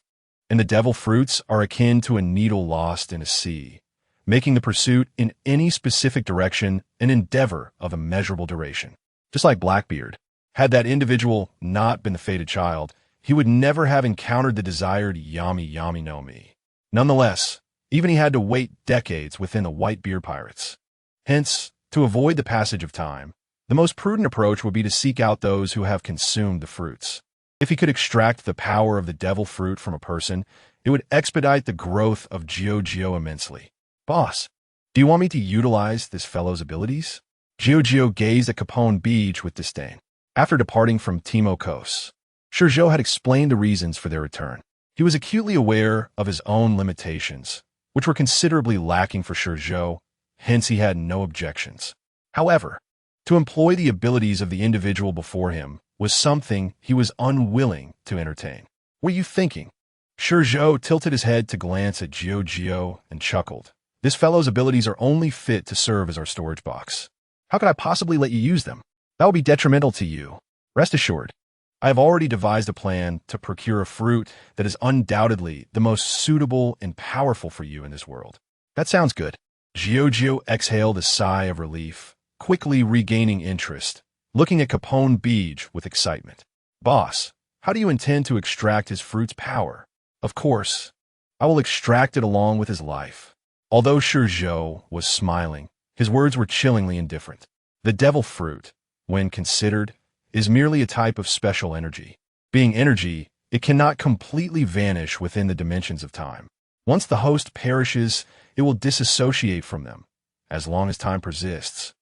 Speaker 1: and the devil fruits are akin to a needle lost in a sea, making the pursuit in any specific direction an endeavor of immeasurable duration. Just like Blackbeard, had that individual not been the fated child, he would never have encountered the desired Yami Yami no Mi. Nonetheless, even he had to wait decades within the Whitebeard pirates. Hence, to avoid the passage of time, the most prudent approach would be to seek out those who have consumed the fruits. If he could extract the power of the devil fruit from a person, it would expedite the growth of ShiZhou immensely. Boss, do you want me to utilize this fellow's abilities? ShiZhou gazed at Capone Beach with disdain. After departing from Timokos, ShiZhou had explained the reasons for their return. He was acutely aware of his own limitations, which were considerably lacking for ShiZhou, hence he had no objections. However, to employ the abilities of the individual before him was something he was unwilling to entertain. What are you thinking? ShiZhou tilted his head to glance at ShiZhou and chuckled. This fellow's abilities are only fit to serve as our storage box. How could I possibly let you use them? That will be detrimental to you. Rest assured, I have already devised a plan to procure a fruit that is undoubtedly the most suitable and powerful for you in this world. That sounds good. ShiZhou exhaled a sigh of relief, quickly regaining interest, looking at Capone Beej with excitement. Boss, how do you intend to extract his fruit's power? Of course, I will extract it along with his life. Although ShiZhou was smiling, his words were chillingly indifferent. The devil fruit, when considered, is merely a type of special energy. Being energy, it cannot completely vanish within the dimensions of time. Once the host perishes, it will disassociate from them, as long as time persists.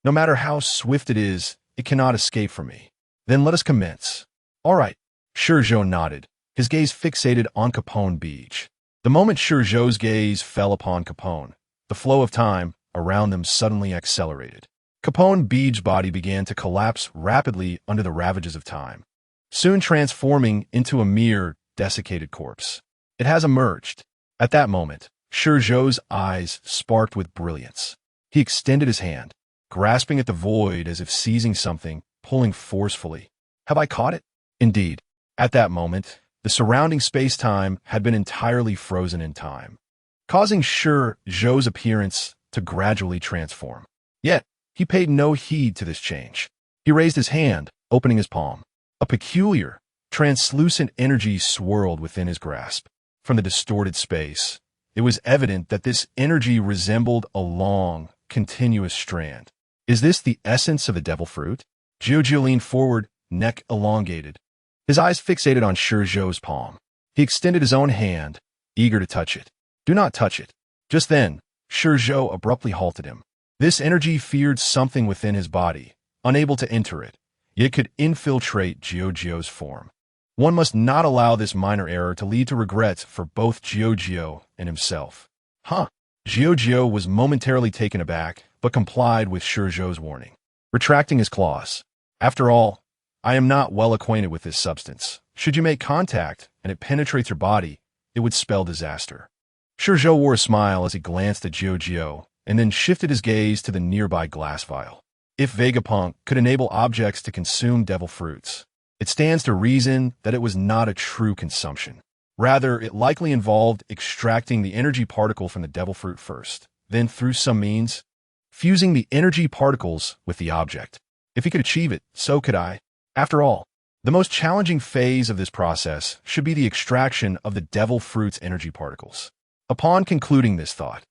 Speaker 1: No matter how swift it is, it cannot escape from me. Then let us commence. All right. ShiZhou nodded, his gaze fixated on Capone Beej. The moment ShiZhou's gaze fell upon Capone, the flow of time around them suddenly accelerated. Capone Beej's body began to collapse rapidly under the ravages of time, soon transforming into a mere desiccated corpse. It has emerged. At that moment, ShiZhou's eyes sparked with brilliance. He extended his hand, grasping at the void as if seizing something, pulling forcefully. Have I caught it? Indeed. At that moment, the surrounding space-time had been entirely frozen in time, causing ShiZhou's appearance to gradually transform. Yet, he paid no heed to this change. He raised his hand, opening his palm. A peculiar, translucent energy swirled within his grasp. From the distorted space, it was evident that this energy resembled a long, continuous strand. Is this the essence of the devil fruit? ShiZhou leaned forward, neck elongated, his eyes fixated on ShiZhou's palm. He extended his own hand, eager to touch it. Do not touch it. Just then, ShiZhou abruptly halted him. This energy feared something within his body, unable to enter it, yet could infiltrate ShiZhou's form. One must not allow this minor error to lead to regrets for both ShiZhou and himself. Huh. ShiZhou was momentarily taken aback, but complied with ShiZhou's warning, retracting his claws. After all, I am not well acquainted with this substance. Should you make contact and it penetrates your body, it would spell disaster. ShiZhou wore a smile as he glanced at ShiZhou and then shifted his gaze to the nearby glass vial. If Vegapunk could enable objects to consume devil fruits, it stands to reason that it was not a true consumption. Rather, it likely involved extracting the energy particle from the devil fruit first, then through some means, fusing the energy particles with the object. If he could achieve it, so could I. After all, the most challenging phase of this process should be the extraction of the devil fruit's energy particles. Upon concluding this thought,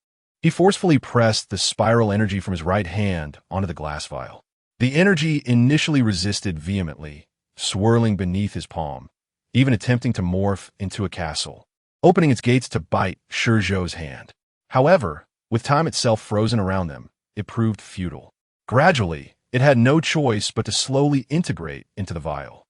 Speaker 1: he forcefully pressed the spiral energy from his right hand onto the glass vial. The energy initially resisted vehemently, swirling beneath his palm, even attempting to morph into a castle, opening its gates to bite ShiZhou's hand. However, with time itself frozen around them, it proved futile. Gradually, it had no choice but to slowly integrate into the vial.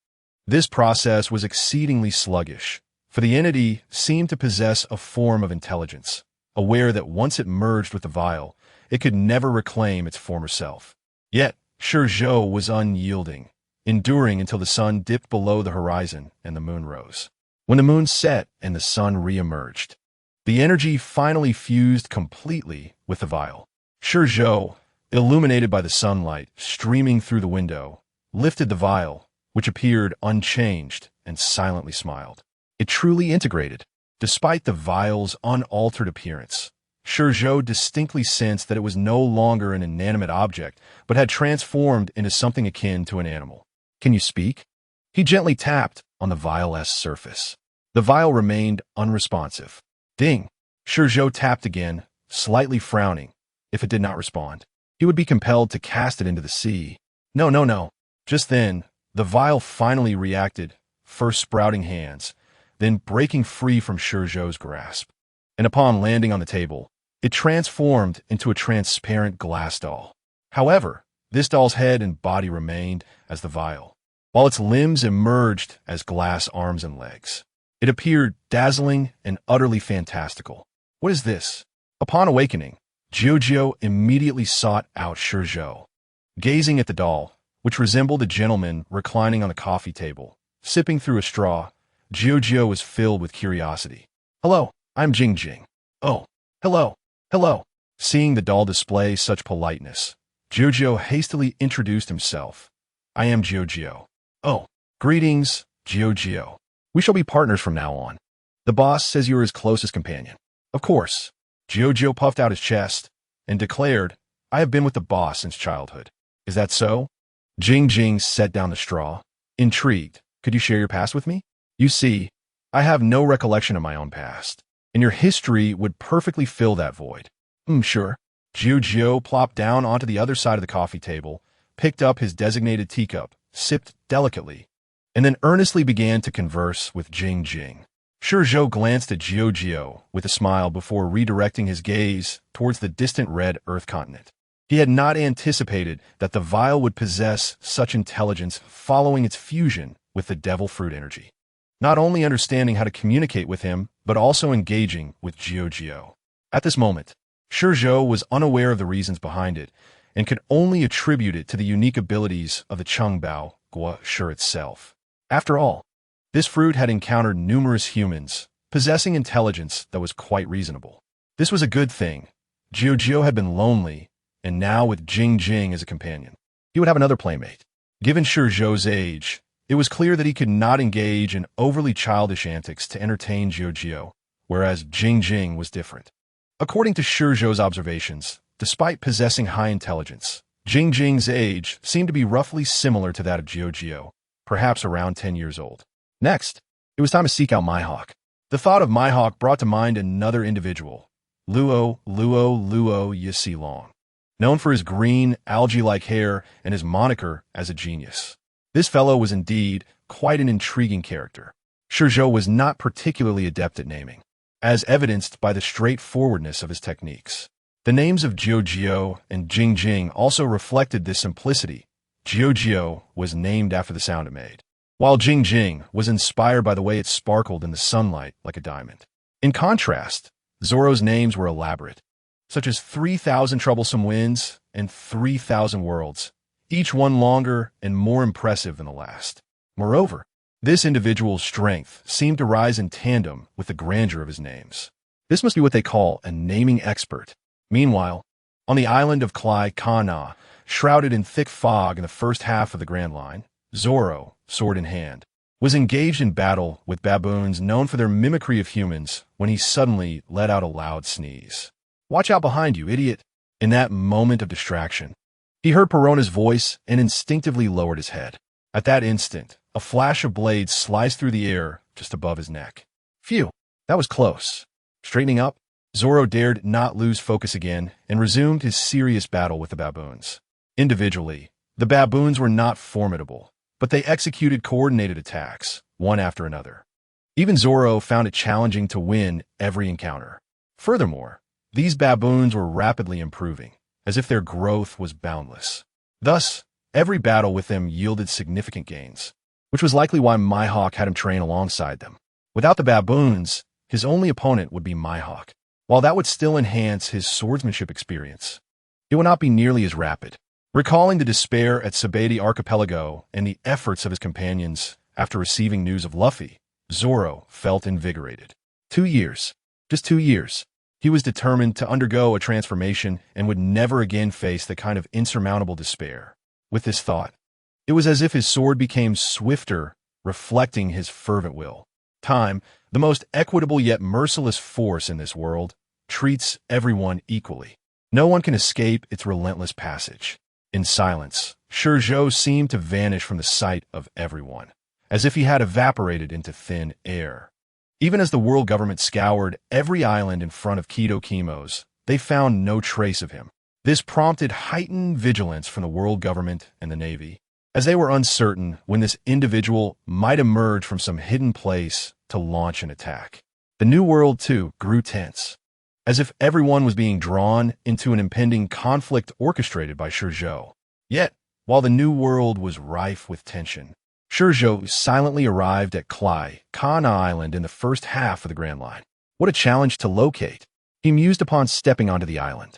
Speaker 1: This process was exceedingly sluggish, for the entity seemed to possess a form of intelligence, aware that once it merged with the vial, it could never reclaim its former self. Yet, ShiZhou was unyielding, enduring until the sun dipped below the horizon and the moon rose. When the moon set and the sun re-emerged, the energy finally fused completely with the vial. ShiZhou, illuminated by the sunlight streaming through the window, lifted the vial, which appeared unchanged, and silently smiled. It truly integrated. Despite the vial's unaltered appearance, ShiZhou distinctly sensed that it was no longer an inanimate object, but had transformed into something akin to an animal. Can you speak? He gently tapped on the vial's surface. The vial remained unresponsive. Ding! ShiZhou tapped again, slightly frowning. If it did not respond, he would be compelled to cast it into the sea. No. Just then, the vial finally reacted, first sprouting hands, then breaking free from ShiZhou's grasp. And upon landing on the table, it transformed into a transparent glass doll. However, this doll's head and body remained as the vial, while its limbs emerged as glass arms and legs. It appeared dazzling and utterly fantastical. What is this? Upon awakening, ShiZhou immediately sought out ShiZhou. Gazing at the doll, which resembled a gentleman reclining on the coffee table, sipping through a straw, ShiZhou was filled with curiosity. Hello, I'm Jing. Oh, hello. Seeing the doll display such politeness, ShiZhou hastily introduced himself, I am ShiZhou. Oh, greetings, ShiZhou. We shall be partners from now on. The boss says you are his closest companion. Of course. ShiZhou puffed out his chest and declared, I have been with the boss since childhood. Is that so? Jing set down the straw. Intrigued, could you share your past with me? You see, I have no recollection of my own past, and your history would perfectly fill that void. Sure. ShiZhou plopped down onto the other side of the coffee table, picked up his designated teacup, sipped delicately, and then earnestly began to converse with Jing. ShiZhou glanced at ShiZhou with a smile before redirecting his gaze towards the distant red Earth continent. He had not anticipated that the vial would possess such intelligence following its fusion with the devil fruit energy. Not only understanding how to communicate with him, but also engaging with ShiZhou. At this moment, ShiZhou was unaware of the reasons behind it and could only attribute it to the unique abilities of the Chongbao Gua Shi itself. After all, this fruit had encountered numerous humans, possessing intelligence that was quite reasonable. This was a good thing. ShiZhou had been lonely, and now with Jing as a companion, he would have another playmate. Given ShiZhou's age, it was clear that he could not engage in overly childish antics to entertain ShiZhou, whereas Jing was different. According to ShiZhou's observations, despite possessing high intelligence, Jing's age seemed to be roughly similar to that of ShiZhou, perhaps around 10 years old. Next, it was time to seek out Maihawk. The thought of Maihawk brought to mind another individual, Luo Yisilong, known for his green, algae-like hair and his moniker as a genius. This fellow was indeed quite an intriguing character. ShiZhou was not particularly adept at naming, as evidenced by the straightforwardness of his techniques. The names of ShiZhou and Jing also reflected this simplicity. ShiZhou was named after the sound it made, while Jing was inspired by the way it sparkled in the sunlight like a diamond. In contrast, Zoro's names were elaborate, such as 3,000 Troublesome Winds and 3,000 Worlds, each one longer and more impressive than the last. Moreover, this individual's strength seemed to rise in tandem with the grandeur of his names. This must be what they call a naming expert. Meanwhile, on the island of Klai Kana, shrouded in thick fog in the first half of the Grand Line, Zoro, sword in hand, was engaged in battle with baboons known for their mimicry of humans when he suddenly let out a loud sneeze. Watch out behind you, idiot! In that moment of distraction, he heard Perona's voice and instinctively lowered his head. At that instant, a flash of blades sliced through the air just above his neck. Phew, that was close. Straightening up, Zoro dared not lose focus again and resumed his serious battle with the baboons. Individually, the baboons were not formidable, but they executed coordinated attacks, one after another. Even Zoro found it challenging to win every encounter. Furthermore, these baboons were rapidly improving, as if their growth was boundless. Thus, every battle with them yielded significant gains, which was likely why Maihawk had him train alongside them. Without the baboons, his only opponent would be Maihawk. While that would still enhance his swordsmanship experience, it would not be nearly as rapid. Recalling the despair at Sabaody Archipelago and the efforts of his companions after receiving news of Luffy, Zoro felt invigorated. 2 years. Just 2 years. He was determined to undergo a transformation and would never again face the kind of insurmountable despair. With this thought, it was as if his sword became swifter, reflecting his fervent will. Time, the most equitable yet merciless force in this world, treats everyone equally. No one can escape its relentless passage. In silence, ShiZhou seemed to vanish from the sight of everyone, as if he had evaporated into thin air. Even as the world government scoured every island in front of Kido Kimo's, they found no trace of him. This prompted heightened vigilance from the world government and the Navy, as they were uncertain when this individual might emerge from some hidden place to launch an attack. The new world, too, grew tense, as if everyone was being drawn into an impending conflict orchestrated by ShiZhou. Yet, while the new world was rife with tension, ShiZhou silently arrived at Klai Kana Island in the first half of the Grand Line. What a challenge to locate, he mused upon stepping onto the island.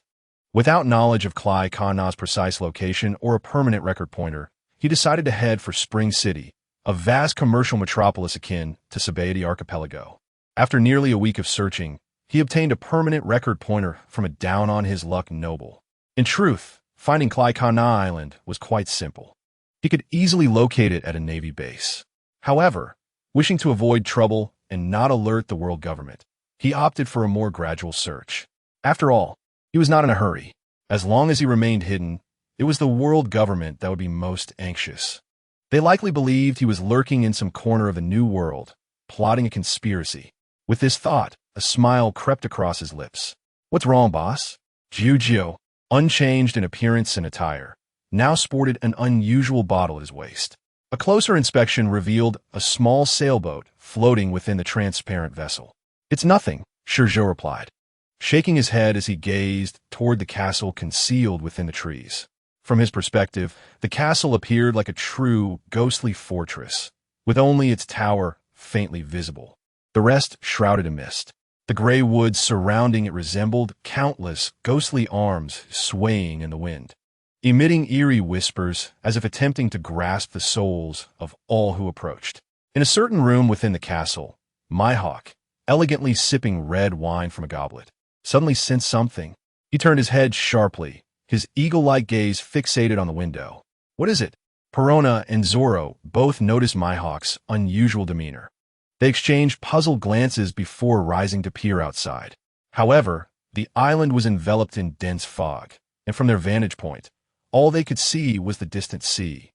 Speaker 1: Without knowledge of Klai Kana's precise location or a permanent record pointer, he decided to head for Spring City, a vast commercial metropolis akin to Sabaody Archipelago. After nearly a week of searching, he obtained a permanent record pointer from a down-on-his-luck noble. In truth, finding Klai Kana Island was quite simple. He could easily locate it at a Navy base. However, wishing to avoid trouble and not alert the world government, he opted for a more gradual search. After all, he was not in a hurry. As long as he remained hidden, it was the world government that would be most anxious. They likely believed he was lurking in some corner of the new world, plotting a conspiracy. With this thought, a smile crept across his lips. "What's wrong, boss?" ShiZhou, unchanged in appearance and attire, now sported an unusual bottle at his waist. A closer inspection revealed a small sailboat floating within the transparent vessel. "It's nothing," ShiZhou replied, shaking his head as he gazed toward the castle concealed within the trees. From his perspective, the castle appeared like a true, ghostly fortress, with only its tower faintly visible. The rest shrouded in mist. The gray woods surrounding it resembled countless ghostly arms swaying in the wind, emitting eerie whispers as if attempting to grasp the souls of all who approached. In a certain room within the castle, Mihawk, elegantly sipping red wine from a goblet, suddenly sensed something. He turned his head sharply, his eagle-like gaze fixated on the window. "What is it?" Perona and Zoro both noticed Mihawk's unusual demeanor. They exchanged puzzled glances before rising to peer outside. However, the island was enveloped in dense fog, and from their vantage point, all they could see was the distant sea,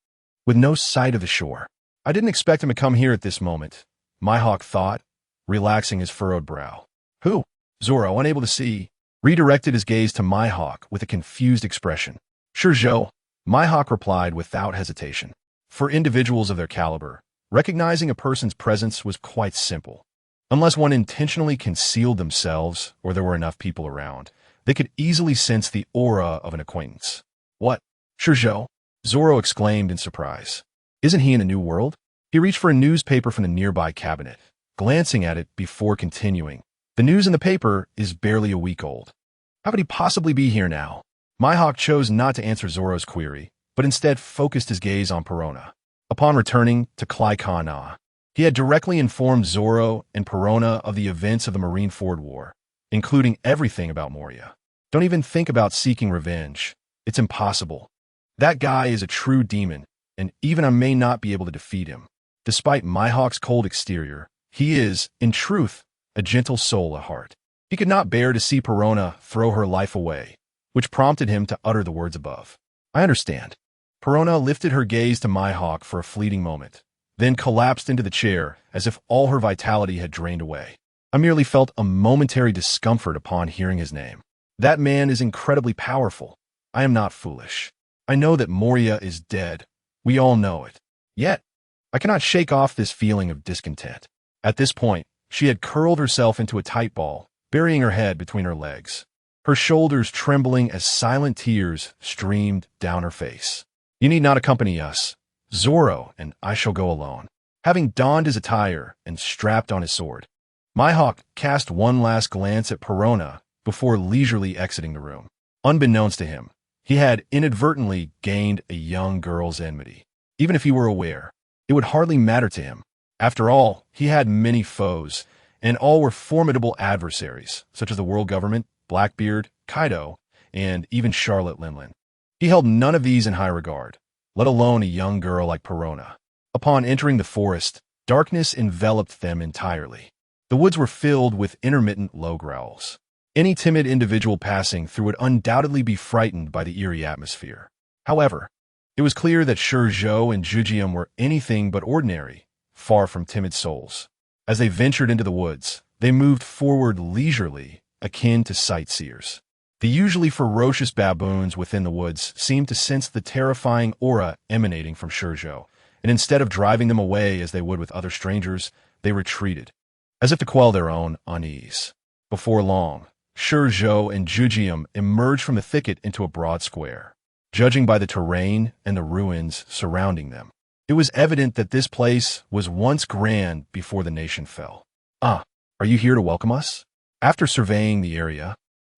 Speaker 1: with no sight of the shore. "I didn't expect him to come here at this moment," Mihawk thought, relaxing his furrowed brow. "Who?" Zoro, unable to see, redirected his gaze to Mihawk with a confused expression. "ShiZhou," Mihawk replied without hesitation. For individuals of their caliber, recognizing a person's presence was quite simple. Unless one intentionally concealed themselves or there were enough people around, they could easily sense the aura of an acquaintance. "What? ShiZhou?" Zoro exclaimed in surprise. "Isn't he in a new world?" He reached for a newspaper from the nearby cabinet, glancing at it before continuing. "The news in the paper is barely a week old. How could he possibly be here now?" Mihawk chose not to answer Zoro's query, but instead focused his gaze on Perona. Upon returning to Klai-Kana, he had directly informed Zoro and Perona of the events of the Marineford War, including everything about Moria. "Don't even think about seeking revenge. It's impossible. That guy is a true demon, and even I may not be able to defeat him. Despite Mihawk's cold exterior, he is, in truth, a gentle soul at heart." He could not bear to see Perona throw her life away, which prompted him to utter the words above. "I understand." Perona lifted her gaze to Mihawk for a fleeting moment, then collapsed into the chair as if all her vitality had drained away. "I merely felt a momentary discomfort upon hearing his name. That man is incredibly powerful. I am not foolish. I know that Moria is dead. We all know it. Yet, I cannot shake off this feeling of discontent." At this point, she had curled herself into a tight ball, burying her head between her legs, her shoulders trembling as silent tears streamed down her face. "You need not accompany us. Zoro and I shall go alone." Having donned his attire and strapped on his sword, Mihawk cast one last glance at Perona before leisurely exiting the room. Unbeknownst to him, he had inadvertently gained a young girl's enmity. Even if he were aware, it would hardly matter to him. After all, he had many foes, and all were formidable adversaries, such as the world government, Blackbeard, Kaido, and even Charlotte Linlin. He held none of these in high regard, let alone a young girl like Perona. Upon entering the forest, darkness enveloped them entirely. The woods were filled with intermittent low growls. Any timid individual passing through would undoubtedly be frightened by the eerie atmosphere. However, it was clear that ShiZhou and Zhujian were anything but ordinary, far from timid souls. As they ventured into the woods, they moved forward leisurely, akin to sightseers. The usually ferocious baboons within the woods seemed to sense the terrifying aura emanating from ShiZhou, and instead of driving them away as they would with other strangers, they retreated, as if to quell their own unease. Before long, ShiZhou and Zhujian emerged from the thicket into a broad square. Judging by the terrain and the ruins surrounding them, it was evident that this place was once grand before the nation fell. "Ah, are you here to welcome us?" After surveying the area,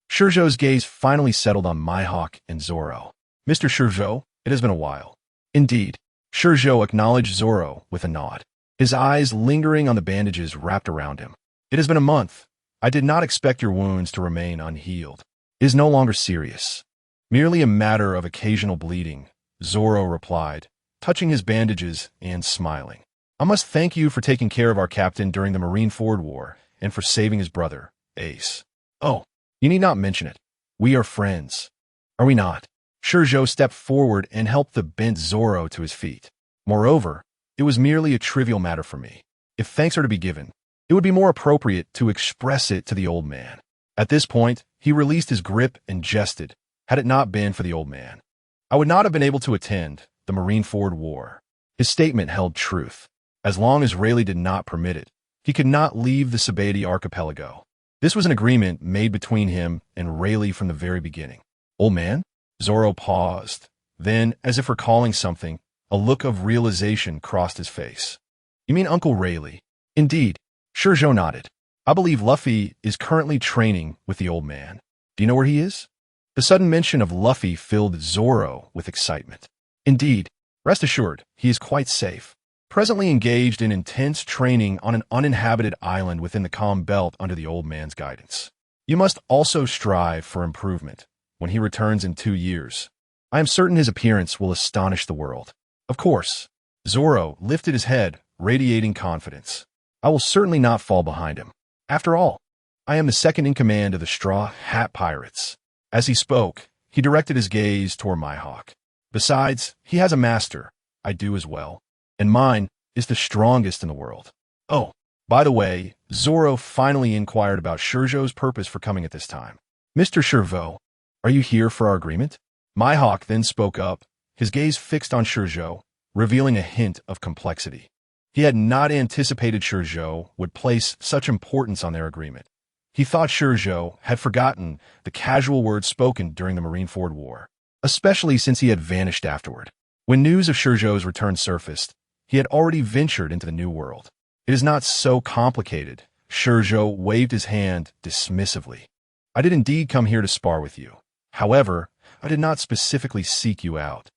Speaker 1: ShiZhou's gaze finally settled on Mihawk and Zoro. "Mr. ShiZhou, it has been a while." "Indeed." ShiZhou acknowledged Zoro with a nod, his eyes lingering on the bandages wrapped around him. "It has been a month. I did not expect your wounds to remain unhealed." "It is no longer serious. Merely a matter of occasional bleeding," Zoro replied, touching his bandages and smiling. I must thank you for taking care of our captain during the Marineford War and for saving his brother, Ace. Oh, you need not mention it. We are friends. Are we not? ShiZhou stepped forward and helped the bent Zoro to his feet. Moreover, it was merely a trivial matter for me. If thanks are to be given, it would be more appropriate to express it to the old man. At this point, he released his grip and jested. Had it not been for the old man, I would not have been able to attend the Marineford War. His statement held truth. As long as Rayleigh did not permit it, he could not leave the Sabati archipelago. This was an agreement made between him and Rayleigh from the very beginning. Old man? Zoro paused. Then, as if recalling something, a look of realization crossed his face. You mean Uncle Rayleigh? Indeed. ShiZhou nodded. I believe Luffy is currently training with the old man. Do you know where he is? The sudden mention of Luffy filled Zoro with excitement. Indeed. Rest assured, he is quite safe. Presently engaged in intense training on an uninhabited island within the calm belt under the old man's guidance. You must also strive for improvement when he returns in 2 years. I am certain his appearance will astonish the world. Of course. Zoro lifted his head, radiating confidence. I will certainly not fall behind him. After all, I am the second in command of the Straw Hat Pirates. As he spoke, he directed his gaze toward Mihawk. Besides, he has a master. I do as well. And mine is the strongest in the world. Oh, by the way, Zoro finally inquired about ShiZhou's purpose for coming at this time. Mr. ShiZhou, are you here for our agreement? Mihawk then spoke up, his gaze fixed on ShiZhou, revealing a hint of complexity. He had not anticipated ShiZhou would place such importance on their agreement. He thought ShiZhou had forgotten the casual words spoken during the Marineford War, especially since he had vanished afterward. When news of ShiZhou's return surfaced, he had already ventured into the new world. It is not so complicated. ShiZhou waved his hand dismissively. I did indeed come here to spar with you. However, I did not specifically seek you out.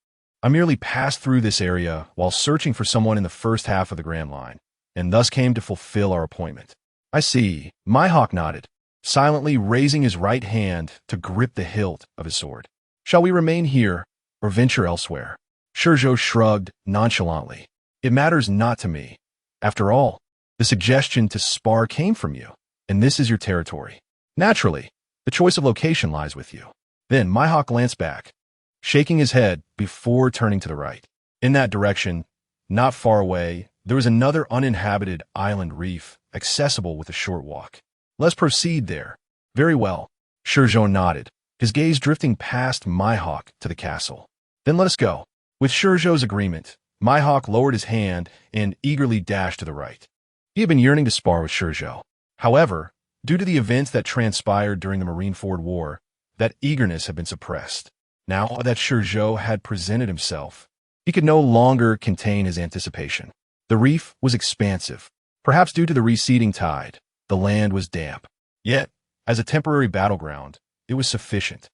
Speaker 1: I merely passed through this area while searching for someone in the first half of the Grand Line, and thus came to fulfill our appointment. I see. Mihawk nodded, silently raising his right hand to grip the hilt of his sword. Shall we remain here or venture elsewhere? ShiZhou shrugged nonchalantly. It matters not to me. After all, the suggestion to spar came from you, and this is your territory. Naturally, the choice of location lies with you. Then Mihawk glanced back, shaking his head before turning to the right. In that direction, not far away, there was another uninhabited island reef, accessible with a short walk. Let's proceed there. Very well. ShiZhou nodded, his gaze drifting past Mihawk to the castle. Then let us go. With ShiZhou's agreement, Mihawk lowered his hand and eagerly dashed to the right. He had been yearning to spar with ShiZhou. However, due to the events that transpired during the Marineford War, that eagerness had been suppressed. Now that ShiZhou had presented himself, he could no longer contain his anticipation. The reef was expansive. Perhaps due to the receding tide, the land was damp. Yet, as a temporary battleground, it was sufficient.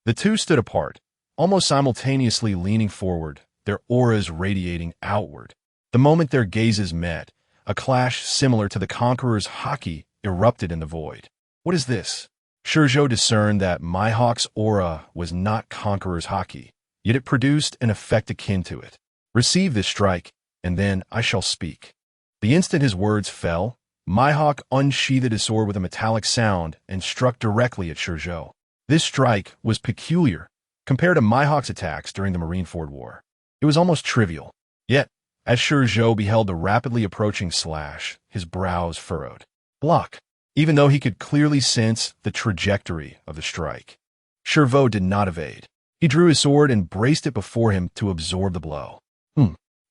Speaker 1: The two stood apart, almost simultaneously leaning forward, their auras radiating outward. The moment their gazes met, a clash similar to the Conqueror's haki erupted in the void. What is this? ShiZhou discerned that Mihawk's aura was not Conqueror's haki, yet it produced an effect akin to it. Receive this strike, and then I shall speak. The instant his words fell, Mihawk unsheathed his sword with a metallic sound and struck directly at ShiZhou. This strike was peculiar compared to Mihawk's attacks during the Marineford War. It was almost trivial. Yet, as ShiZhou beheld the rapidly approaching slash, his brows furrowed. Block. Even though he could clearly sense the trajectory of the strike, ShiZhou did not evade. He drew his sword and braced it before him to absorb the blow.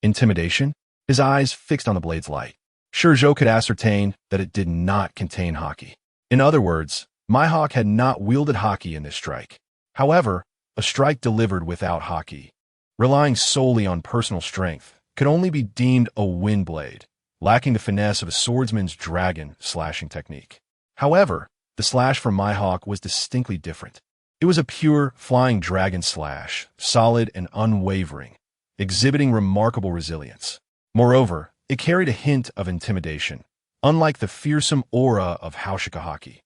Speaker 1: Intimidation? His eyes fixed on the blade's light. ShiZhou could ascertain that it did not contain haki. In other words, Mihawk had not wielded haki in this strike. However, a strike delivered without haki, relying solely on personal strength, could only be deemed a wind blade, lacking the finesse of a swordsman's dragon slashing technique. However, the slash from Mihawk was distinctly different. It was a pure flying dragon slash, solid and unwavering, exhibiting remarkable resilience. Moreover, it carried a hint of intimidation, unlike the fearsome aura of Haushika haki.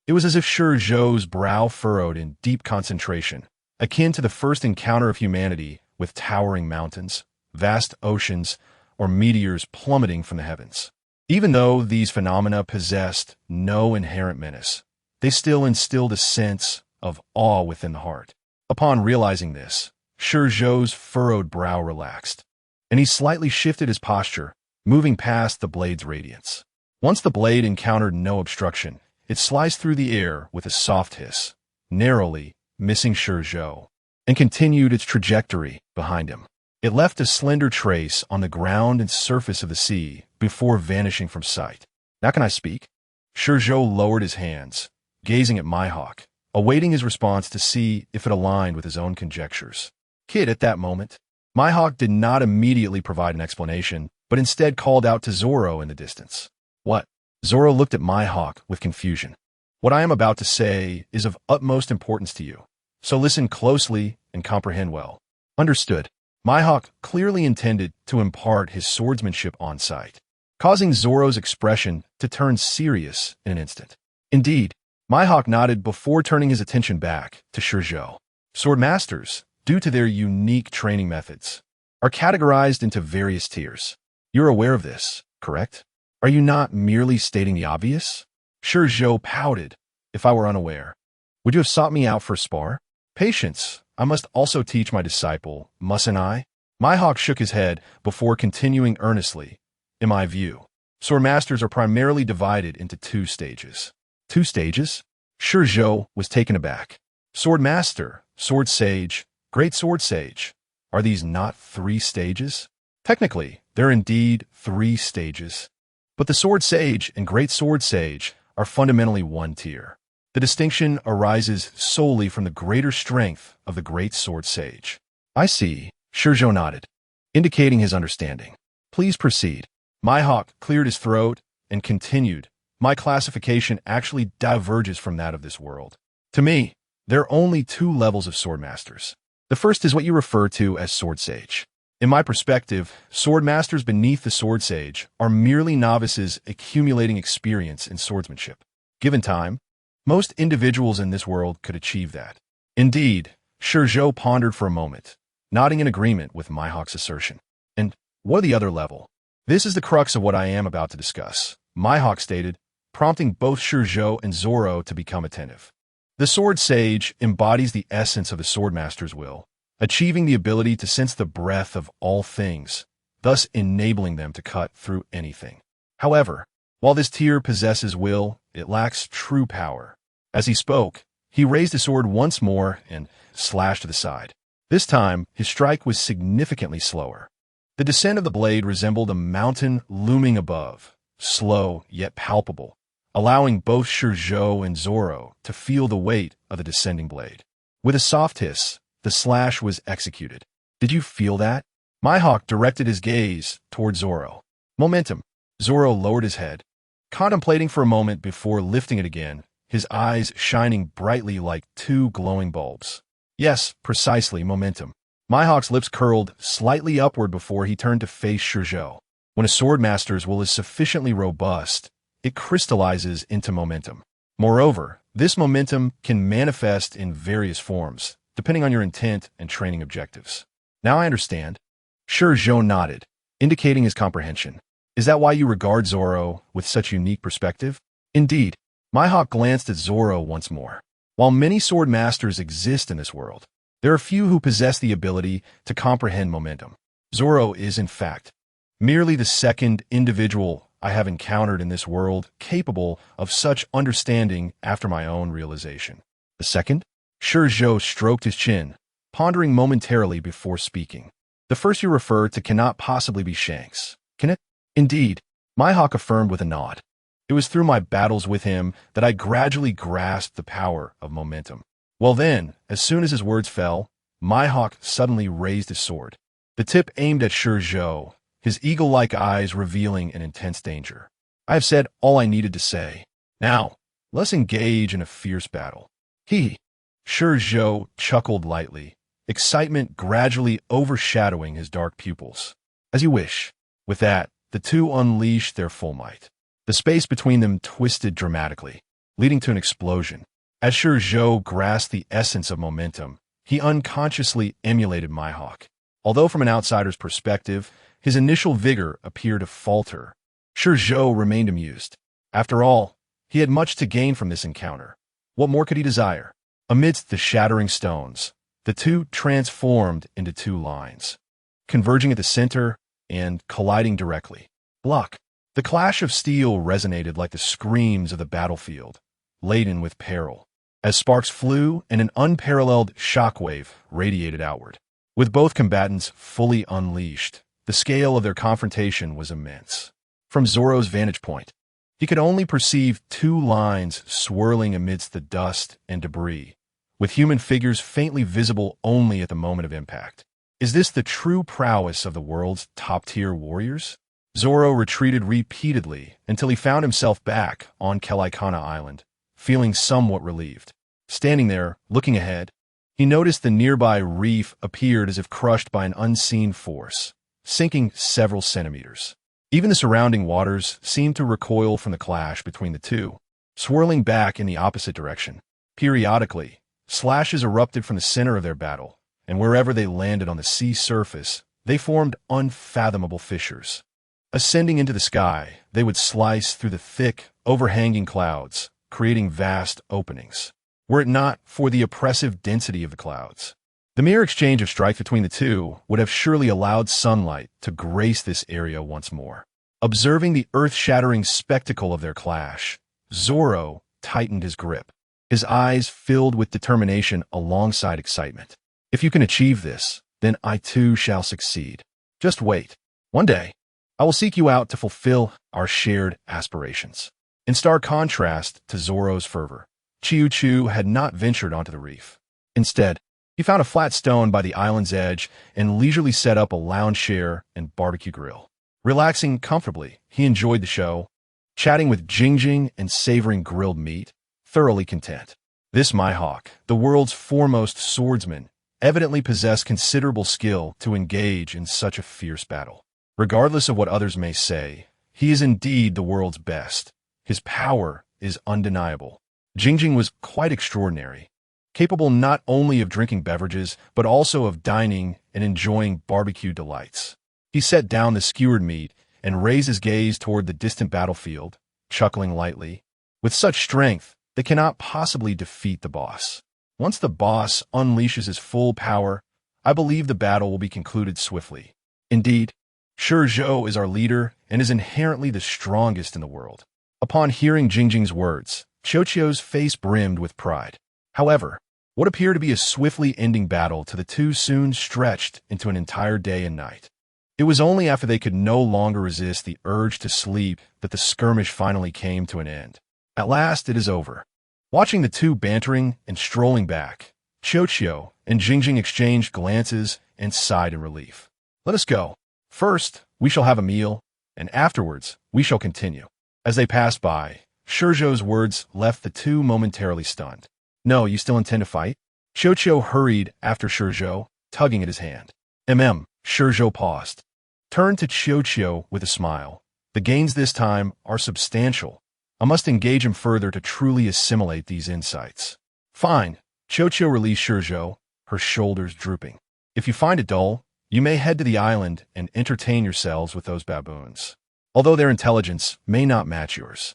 Speaker 1: It was as if ShiZhou's brow furrowed in deep concentration, akin to the first encounter of humanity with towering mountains, vast oceans, or meteors plummeting from the heavens. Even though these phenomena possessed no inherent menace, they still instilled a sense of awe within the heart. Upon realizing this, ShiZhou's furrowed brow relaxed, and he slightly shifted his posture, moving past the blade's radiance. Once the blade encountered no obstruction, it sliced through the air with a soft hiss, narrowly missing ShiZhou, and continued its trajectory behind him. It left a slender trace on the ground and surface of the sea before vanishing from sight. Now can I speak? ShiZhou lowered his hands, gazing at Mihawk, awaiting his response to see if it aligned with his own conjectures. Kid, at that moment, Mihawk did not immediately provide an explanation, but instead called out to Zoro in the distance. What? Zoro looked at Mihawk with confusion. What I am about to say is of utmost importance to you, so listen closely and comprehend well. Understood. Mihawk clearly intended to impart his swordsmanship on sight, causing Zoro's expression to turn serious in an instant. Indeed, Mihawk nodded before turning his attention back to ShiZhou. Swordmasters, due to their unique training methods, are categorized into various tiers. You're aware of this, correct? Are you not merely stating the obvious? ShiZhou pouted. If I were unaware, would you have sought me out for a spar? Patience. I must also teach my disciple, mustn't I? Mihawk shook his head before continuing earnestly. In my view, swordmasters are primarily divided into two stages. 2 stages? ShiZhou was taken aback. Swordmaster, Sword Sage, Great Sword Sage. Are these not 3 stages? Technically, there are indeed 3 stages. But the Sword Sage and Great Sword Sage are fundamentally one tier. The distinction arises solely from the greater strength of the Great Sword Sage. I see. ShiZhou nodded, indicating his understanding. Please proceed. Mihawk cleared his throat and continued. My classification actually diverges from that of this world. To me, there are only 2 levels of swordmasters. The first is what you refer to as Sword Sage. In my perspective, swordmasters beneath the Sword Sage are merely novices accumulating experience in swordsmanship. Given time, most individuals in this world could achieve that. Indeed, ShiZhou pondered for a moment, nodding in agreement with Mihawk's assertion. And what are the other level? This is the crux of what I am about to discuss, Mihawk stated, prompting both ShiZhou and Zoro to become attentive. The Sword Sage embodies the essence of the Swordmaster's will, achieving the ability to sense the breath of all things, thus enabling them to cut through anything. However, while this tier possesses will, it lacks true power. As he spoke, he raised his sword once more and slashed to the side. This time, his strike was significantly slower. The descent of the blade resembled a mountain looming above, slow yet palpable, allowing both ShiZhou and Zoro to feel the weight of the descending blade. With a soft hiss, the slash was executed. Did you feel that? Mihawk directed his gaze toward Zoro. Momentum. Zoro lowered his head, contemplating for a moment before lifting it again, his eyes shining brightly like 2 glowing bulbs. Yes, precisely, momentum. Mihawk's lips curled slightly upward before he turned to face ShiZhou. When a swordmaster's will is sufficiently robust, it crystallizes into momentum. Moreover, this momentum can manifest in various forms, depending on your intent and training objectives. Now I understand. ShiZhou nodded, indicating his comprehension. Is that why you regard Zoro with such unique perspective? Indeed. Mihawk glanced at Zoro once more. While many sword masters exist in this world, there are few who possess the ability to comprehend momentum. Zoro is, in fact, merely the second individual I have encountered in this world capable of such understanding after my own realization. The second? ShiZhou stroked his chin, pondering momentarily before speaking. The first you refer to cannot possibly be Shanks, can it? Indeed, Mihawk affirmed with a nod. It was through my battles with him that I gradually grasped the power of momentum. Well then, as soon as his words fell, Mihawk suddenly raised his sword. The tip aimed at ShiZhou, his eagle-like eyes revealing an intense danger. I have said all I needed to say. Now, let's engage in a fierce battle. ShiZhou chuckled lightly, excitement gradually overshadowing his dark pupils. As you wish. With that, the two unleashed their full might. The space between them twisted dramatically, leading to an explosion. As ShiZhou grasped the essence of momentum, he unconsciously emulated Mihawk. Although from an outsider's perspective, his initial vigor appeared to falter, ShiZhou remained amused. After all, he had much to gain from this encounter. What more could he desire? Amidst the shattering stones, the two transformed into two lines, converging at the center and colliding directly. Block. The clash of steel resonated like the screams of the battlefield, laden with peril, as sparks flew and an unparalleled shockwave radiated outward. With both combatants fully unleashed, the scale of their confrontation was immense. From Zoro's vantage point, he could only perceive two lines swirling amidst the dust and debris, with human figures faintly visible only at the moment of impact. Is this the true prowess of the world's top-tier warriors? Zoro retreated repeatedly until he found himself back on Kelikana Island, feeling somewhat relieved. Standing there, looking ahead, he noticed the nearby reef appeared as if crushed by an unseen force, sinking several centimeters. Even the surrounding waters seemed to recoil from the clash between the two, swirling back in the opposite direction. Periodically, slashes erupted from the center of their battle, and wherever they landed on the sea surface, they formed unfathomable fissures. Ascending into the sky, they would slice through the thick, overhanging clouds, creating vast openings. Were it not for the oppressive density of the clouds, the mere exchange of strikes between the two would have surely allowed sunlight to grace this area once more. Observing the earth-shattering spectacle of their clash, Zoro tightened his grip, his eyes filled with determination alongside excitement. If you can achieve this, then I too shall succeed. Just wait. One day, I will seek you out to fulfill our shared aspirations. In stark contrast to Zoro's fervor, Chiu had not ventured onto the reef. Instead, he found a flat stone by the island's edge and leisurely set up a lounge chair and barbecue grill. Relaxing comfortably, he enjoyed the show, chatting with Jing and savoring grilled meat, thoroughly content. This Mihawk, the world's foremost swordsman, evidently possessed considerable skill to engage in such a fierce battle. Regardless of what others may say, he is indeed the world's best. His power is undeniable. Jing was quite extraordinary, capable not only of drinking beverages, but also of dining and enjoying barbecue delights. He set down the skewered meat and raised his gaze toward the distant battlefield, chuckling lightly. With such strength, they cannot possibly defeat the boss. Once the boss unleashes his full power, I believe the battle will be concluded swiftly. Indeed, ShiZhou is our leader and is inherently the strongest in the world. Upon hearing Jing's words, Chiu's face brimmed with pride. However, what appeared to be a swiftly ending battle to the two soon stretched into an entire day and night. It was only after they could no longer resist the urge to sleep that the skirmish finally came to an end. At last it is over. Watching the two bantering and strolling back, Chiu and Jing exchanged glances and sighed in relief. Let us go. First, we shall have a meal, and afterwards, we shall continue. As they passed by, ShiZhou's words left the two momentarily stunned. No, you still intend to fight? Chiu hurried after ShiZhou, tugging at his hand. ShiZhou paused. Turned to Chiu with a smile. The gains this time are substantial. I must engage him further to truly assimilate these insights. Fine. Chiu released ShiZhou, her shoulders drooping. If you find it dull, you may head to the island and entertain yourselves with those baboons. Although their intelligence may not match yours,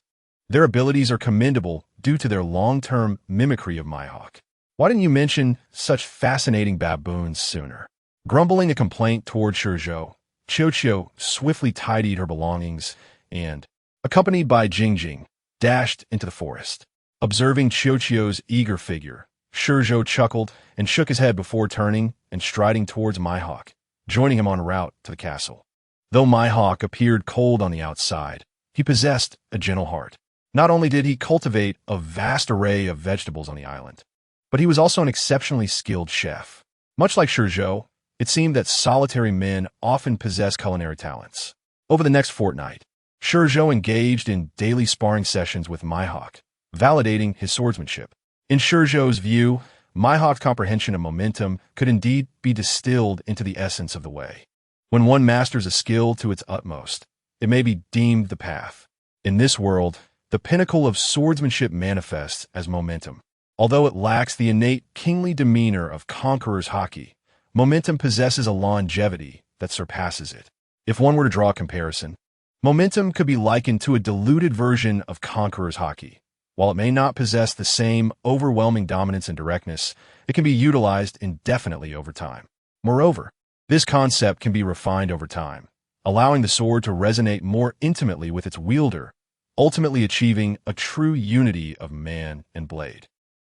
Speaker 1: their abilities are commendable due to their long-term mimicry of Mihawk. Why didn't you mention such fascinating baboons sooner? Grumbling a complaint toward ShiZhou, Chiu swiftly tidied her belongings and, accompanied by Jing, dashed into the forest. Observing Chiu's eager figure, ShiZhou chuckled and shook his head before turning and striding towards Mihawk, joining him en route to the castle. Though Mihawk appeared cold on the outside, he possessed a gentle heart. Not only did he cultivate a vast array of vegetables on the island, but he was also an exceptionally skilled chef. Much like ShiZhou, it seemed that solitary men often possess culinary talents. Over the next fortnight, ShiZhou engaged in daily sparring sessions with Mihawk, validating his swordsmanship. In ShiZhou's view, Mihawk's comprehension of momentum could indeed be distilled into the essence of the way. When one masters a skill to its utmost, it may be deemed the path. In this world, the pinnacle of swordsmanship manifests as momentum. Although it lacks the innate kingly demeanor of conqueror's haki, momentum possesses a longevity that surpasses it. If one were to draw a comparison, momentum could be likened to a diluted version of Conqueror's hockey. While it may not possess the same overwhelming dominance and directness, it can be utilized indefinitely over time. Moreover, this concept can be refined over time, allowing the sword to resonate more intimately with its wielder, ultimately achieving a true unity of man and blade.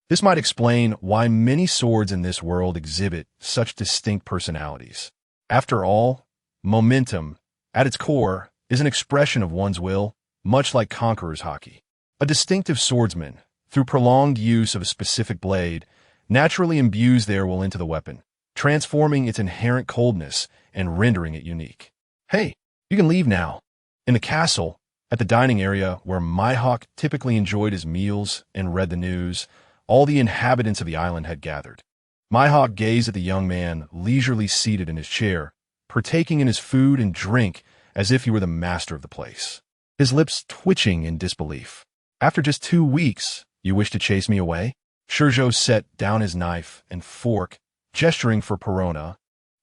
Speaker 1: This might explain why many swords in this world exhibit such distinct personalities. After all, momentum, at its core, is an expression of one's will, much like Conqueror's hockey. A distinctive swordsman, through prolonged use of a specific blade, naturally imbues their will into the weapon, transforming its inherent coldness and rendering it unique. Hey, you can leave now. In the castle, at the dining area where Mihawk typically enjoyed his meals and read the news, all the inhabitants of the island had gathered. Mihawk gazed at the young man leisurely seated in his chair, partaking in his food and drink as if he were the master of the place, his lips twitching in disbelief. After just 2 weeks, you wish to chase me away? ShiZhou set down his knife and fork, gesturing for Perona,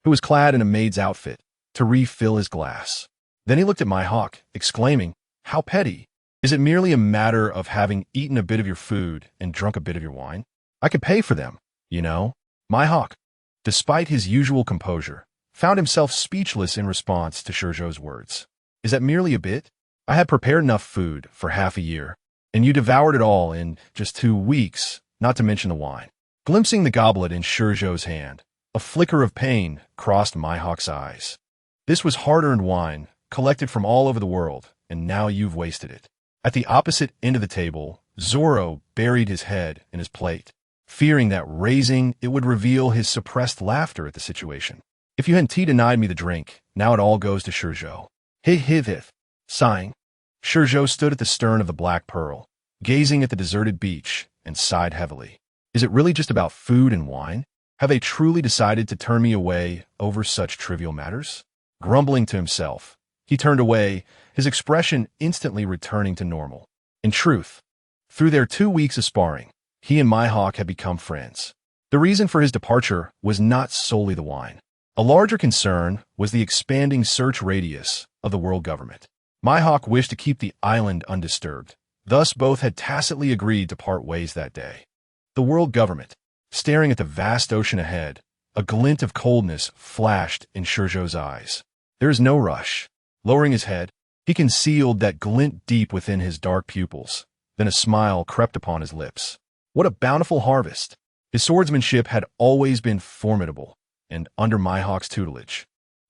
Speaker 1: who was clad in a maid's outfit, to refill his glass. Then he looked at Mihawk, exclaiming, "How petty! Is it merely a matter of having eaten a bit of your food and drunk a bit of your wine? I could pay for them, you know." Mihawk, despite his usual composure, found himself speechless in response to ShiZhou's words. "Is that merely a bit? I had prepared enough food for half a year, and you devoured it all in just 2 weeks, not to mention the wine." Glimpsing the goblet in ShiZhou's hand, a flicker of pain crossed Mihawk's eyes. "This was hard-earned wine, collected from all over the world, and now you've wasted it." At the opposite end of the table, Zoro buried his head in his plate, fearing that raising it would reveal his suppressed laughter at the situation. "If you hadn't denied me the drink, now it all goes to ShiZhou." Hith. Sighing, ShiZhou stood at the stern of the Black Pearl, gazing at the deserted beach, and sighed heavily. "Is it really just about food and wine? Have they truly decided to turn me away over such trivial matters?" Grumbling to himself, he turned away, his expression instantly returning to normal. In truth, through their 2 weeks of sparring, he and Mihawk had become friends. The reason for his departure was not solely the wine. A larger concern was the expanding search radius of the world government. Mihawk wished to keep the island undisturbed, thus both had tacitly agreed to part ways that day. The world government, staring at the vast ocean ahead, a glint of coldness flashed in ShiZhou's eyes. "There is no rush." Lowering his head, he concealed that glint deep within his dark pupils. Then a smile crept upon his lips. What a bountiful harvest! His swordsmanship had always been formidable, and under Mihawk's tutelage,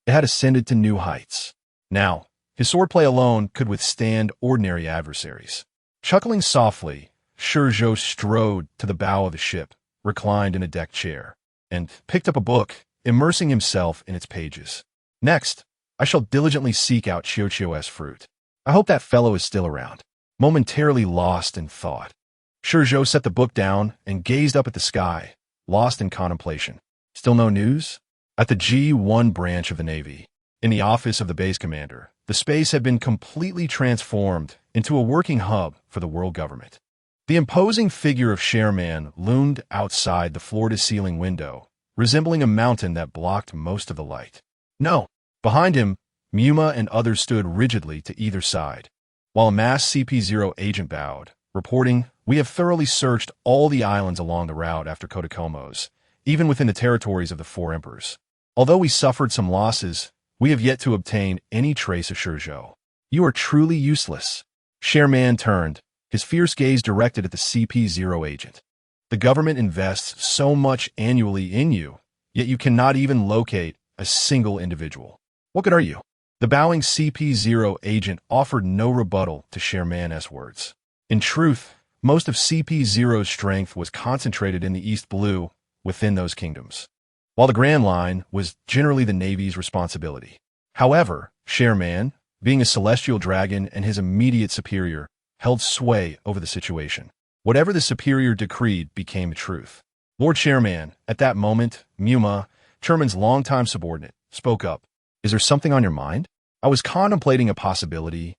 Speaker 1: it had ascended to new heights. Now, his swordplay alone could withstand ordinary adversaries. Chuckling softly, ShiZhou strode to the bow of the ship, reclined in a deck chair, and picked up a book, immersing himself in its pages. "Next, I shall diligently seek out Chiyo's fruit. I hope that fellow is still around." Momentarily lost in thought, ShiZhou set the book down and gazed up at the sky, lost in contemplation. Still no news? At the G1 branch of the Navy, in the office of the base commander, the space had been completely transformed into a working hub for the world government. The imposing figure of Shareman loomed outside the floor-to-ceiling window, resembling a mountain that blocked most of the light. No, behind him, Muma and others stood rigidly to either side, while a masked CP0 agent bowed, reporting, "We have thoroughly searched all the islands along the route after Kodokomos, even within the territories of the 4 emperors. Although we suffered some losses, we have yet to obtain any trace of ShiZhou. You are truly useless." Shareman turned, his fierce gaze directed at the CP0 agent. "The government invests so much annually in you, yet you cannot even locate a single individual. What good are you?" The bowing CP0 agent offered no rebuttal to Shareman's words. In truth, most of CP0's strength was concentrated in the East Blue within those kingdoms, while the Grand Line was generally the Navy's responsibility. However, Shareman, being a celestial dragon and his immediate superior, held sway over the situation. Whatever the superior decreed became the truth. Lord Shareman, at that moment, Muma, Chairman's longtime subordinate, spoke up. "Is there something on your mind?" "I was contemplating a possibility."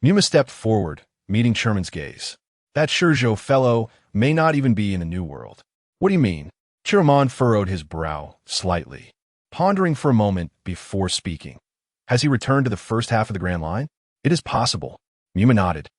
Speaker 1: Muma stepped forward, meeting Chairman's gaze. "That ShiZhou fellow may not even be in the New World." "What do you mean?" Chairman furrowed his brow slightly. pondering for a moment before speaking. Has he returned to the first half of the Grand Line? It is possible. Muma nodded,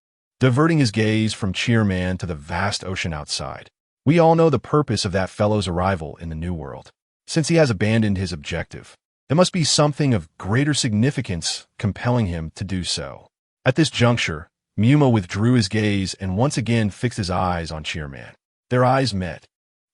Speaker 1: diverting his gaze from Cheerman to the vast ocean outside. We all know the purpose of that fellow's arrival in the New World. Since he has abandoned his objective, there must be something of greater significance compelling him to do so. At this juncture, Muma withdrew his gaze and once again fixed his eyes on Cheerman. Their eyes met,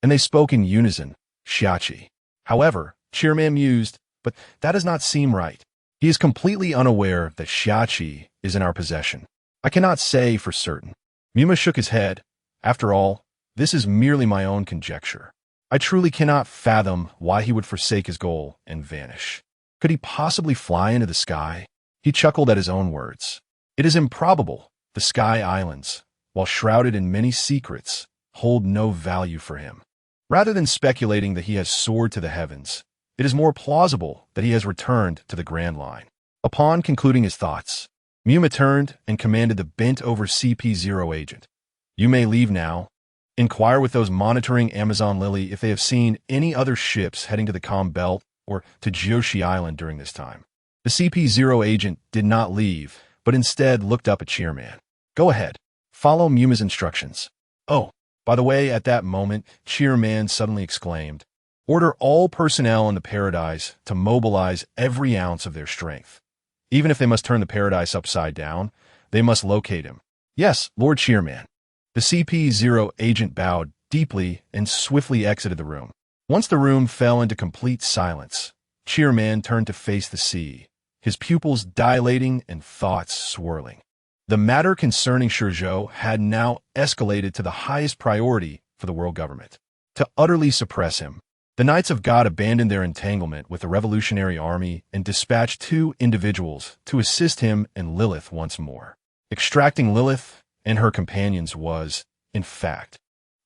Speaker 1: and they spoke in unison, "Shiachi." However, Cheerman mused, but that does not seem right. He is completely unaware that Shiachi is in our possession. I cannot say for certain. Muma shook his head. After all, this is merely my own conjecture. I truly cannot fathom why he would forsake his goal and vanish. Could he possibly fly into the sky? He chuckled at his own words. It is improbable. The Sky Islands, while shrouded in many secrets, hold no value for him. Rather than speculating that he has soared to the heavens, it is more plausible that he has returned to the Grand Line. Upon concluding his thoughts, Muma turned and commanded the bent-over CP0 agent. You may leave now. Inquire with those monitoring Amazon Lily if they have seen any other ships heading to the Calm Belt or to Jiushi Island during this time. The CP0 agent did not leave, but instead looked up at Cheerman. Go ahead. Follow Muma's instructions. Oh, by the way, at that moment, Cheerman suddenly exclaimed, order all personnel in the Paradise to mobilize every ounce of their strength. Even if they must turn the Paradise upside down, they must locate him. Yes, Lord Cheerman. The CP0 agent bowed deeply and swiftly exited the room. Once the room fell into complete silence, Cheerman turned to face the sea, his pupils dilating and thoughts swirling. The matter concerning ShiZhou had now escalated to the highest priority for the world government. To utterly suppress him, the Knights of God abandoned their entanglement with the Revolutionary Army and dispatched 2 individuals to assist him and Lilith once more. Extracting Lilith and her companions was, in fact,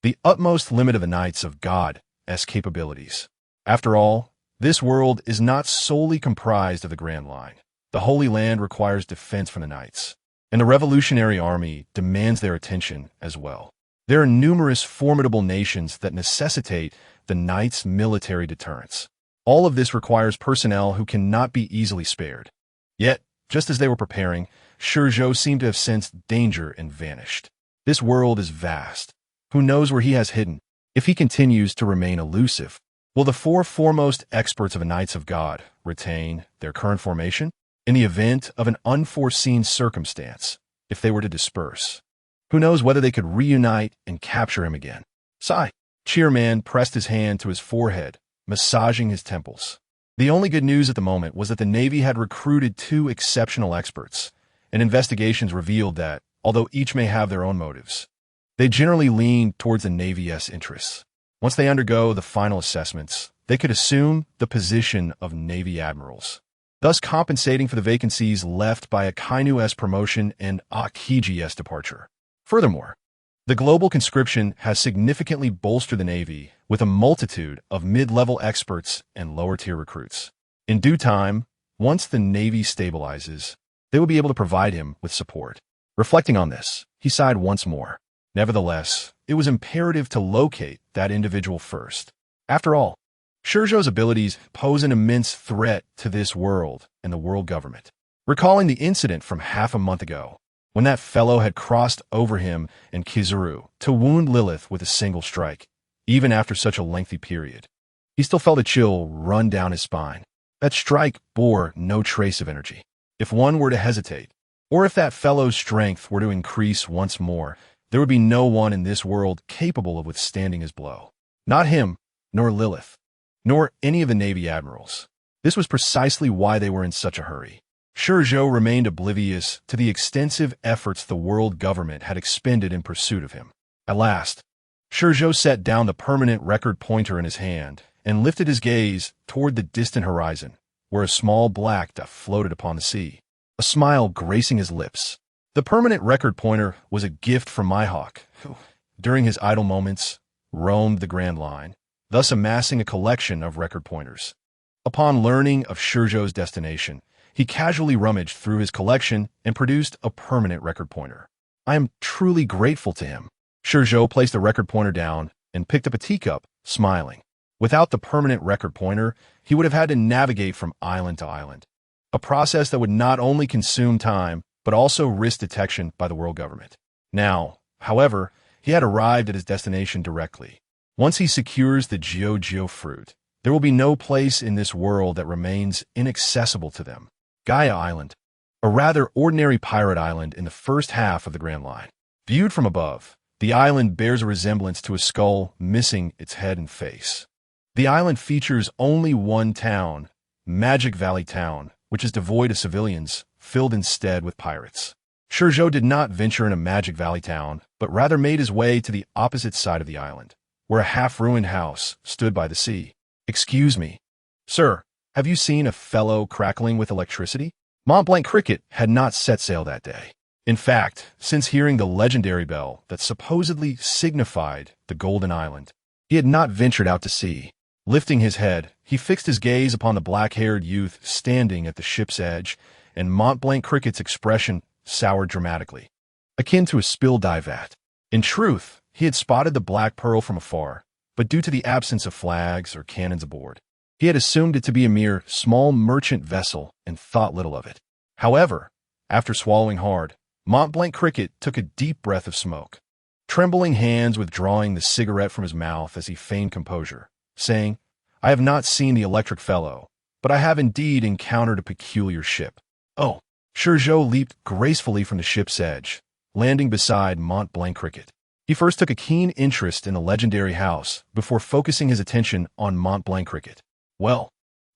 Speaker 1: the utmost limit of the Knights of God's capabilities. After all, this world is not solely comprised of the Grand Line. The Holy Land requires defense from the Knights, and the Revolutionary Army demands their attention as well. There are numerous formidable nations that necessitate the Knights' military deterrence. All of this requires personnel who cannot be easily spared. Yet, just as they were preparing, ShiZhou seemed to have sensed danger and vanished. This world is vast. Who knows where he has hidden? If he continues to remain elusive, will the 4 foremost experts of the Knights of God retain their current formation? In the event of an unforeseen circumstance, if they were to disperse, who knows whether they could reunite and capture him again? Sigh. Cheerman pressed his hand to his forehead, massaging his temples. The only good news at the moment was that the Navy had recruited 2 exceptional experts, and investigations revealed that, although each may have their own motives, they generally lean towards the Navy's interests. Once they undergo the final assessments, they could assume the position of Navy admirals, thus compensating for the vacancies left by Akainu's promotion and Akiji's departure. Furthermore, the global conscription has significantly bolstered the Navy with a multitude of mid-level experts and lower-tier recruits. In due time, once the Navy stabilizes, they will be able to provide him with support. Reflecting on this, he sighed once more. Nevertheless, it was imperative to locate that individual first. After all, ShiZhou's abilities pose an immense threat to this world and the world government. Recalling the incident from half a month ago, when that fellow had crossed over him and Kizuru to wound Lilith with a single strike, even after such a lengthy period, he still felt a chill run down his spine. That strike bore no trace of energy. If one were to hesitate, or if that fellow's strength were to increase once more, there would be no one in this world capable of withstanding his blow. Not him, nor Lilith, nor any of the Navy admirals. This was precisely why they were in such a hurry. ShiZhou remained oblivious to the extensive efforts the world government had expended in pursuit of him. At last, ShiZhou set down the permanent record pointer in his hand and lifted his gaze toward the distant horizon, where a small black dot floated upon the sea, a smile gracing his lips. The permanent record pointer was a gift from my hawk, who, during his idle moments, roamed the Grand Line, thus amassing a collection of record pointers. Upon learning of ShiZhou's destination, he casually rummaged through his collection and produced a permanent record pointer. I am truly grateful to him. ShiZhou placed the record pointer down and picked up a teacup, smiling. Without the permanent record pointer, he would have had to navigate from island to island, a process that would not only consume time, but also risk detection by the world government. Now, however, he had arrived at his destination directly. Once he secures the ShiZhou fruit, there will be no place in this world that remains inaccessible to them. Gaia Island, a rather ordinary pirate island in the first half of the Grand Line. Viewed from above, the island bears a resemblance to a skull missing its head and face. The island features only one town, Magic Valley Town, which is devoid of civilians, filled instead with pirates. ShiZhou did not venture into Magic Valley Town, but rather made his way to the opposite side of the island, where a half-ruined house stood by the sea. "Excuse me, sir, have you seen a fellow crackling with electricity?" Mont-Blanc Cricket had not set sail that day. In fact, since hearing the legendary bell that supposedly signified the Golden Island, he had not ventured out to sea. Lifting his head, he fixed his gaze upon the black-haired youth standing at the ship's edge, and Mont-Blanc Cricket's expression soured dramatically, akin to a spilled dye vat. In truth, he had spotted the Black Pearl from afar, but due to the absence of flags or cannons aboard, he had assumed it to be a mere small merchant vessel and thought little of it. However, after swallowing hard, Mont-Blanc Cricket took a deep breath of smoke, trembling hands withdrawing the cigarette from his mouth as he feigned composure, saying, "I have not seen the electric fellow, but I have indeed encountered a peculiar ship." "Oh!" ShiZhou leaped gracefully from the ship's edge, landing beside Mont-Blanc Cricket. He first took a keen interest in the legendary house before focusing his attention on Mont-Blanc Cricket. "Well,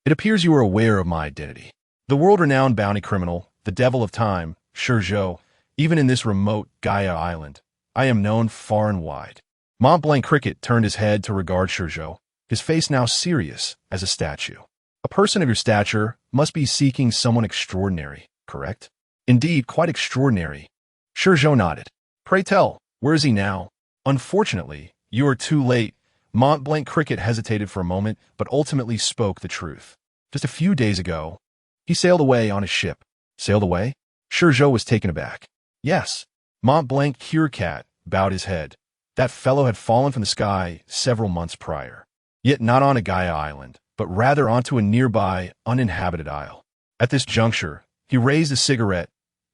Speaker 1: it appears you are aware of my identity. The world-renowned bounty criminal, the Devil of Time, ShiZhou, even in this remote Gaia Island, I am known far and wide." Mont-Blanc Cricket turned his head to regard ShiZhou, his face now serious as a statue. "A person of your stature must be seeking someone extraordinary, correct?" "Indeed, quite extraordinary." ShiZhou nodded. "Pray tell, where is he now?" "Unfortunately, you are too late." Mont-Blanc Cricket hesitated for a moment, but ultimately spoke the truth. "Just a few days ago, he sailed away on a ship." "Sailed away?" ShiZhou was taken aback. "Yes." Mont-Blanc Cricket bowed his head. That fellow had fallen from the sky several months prior. Yet not on a Gaia island, but rather onto a nearby, uninhabited isle. At this juncture, he raised a cigarette,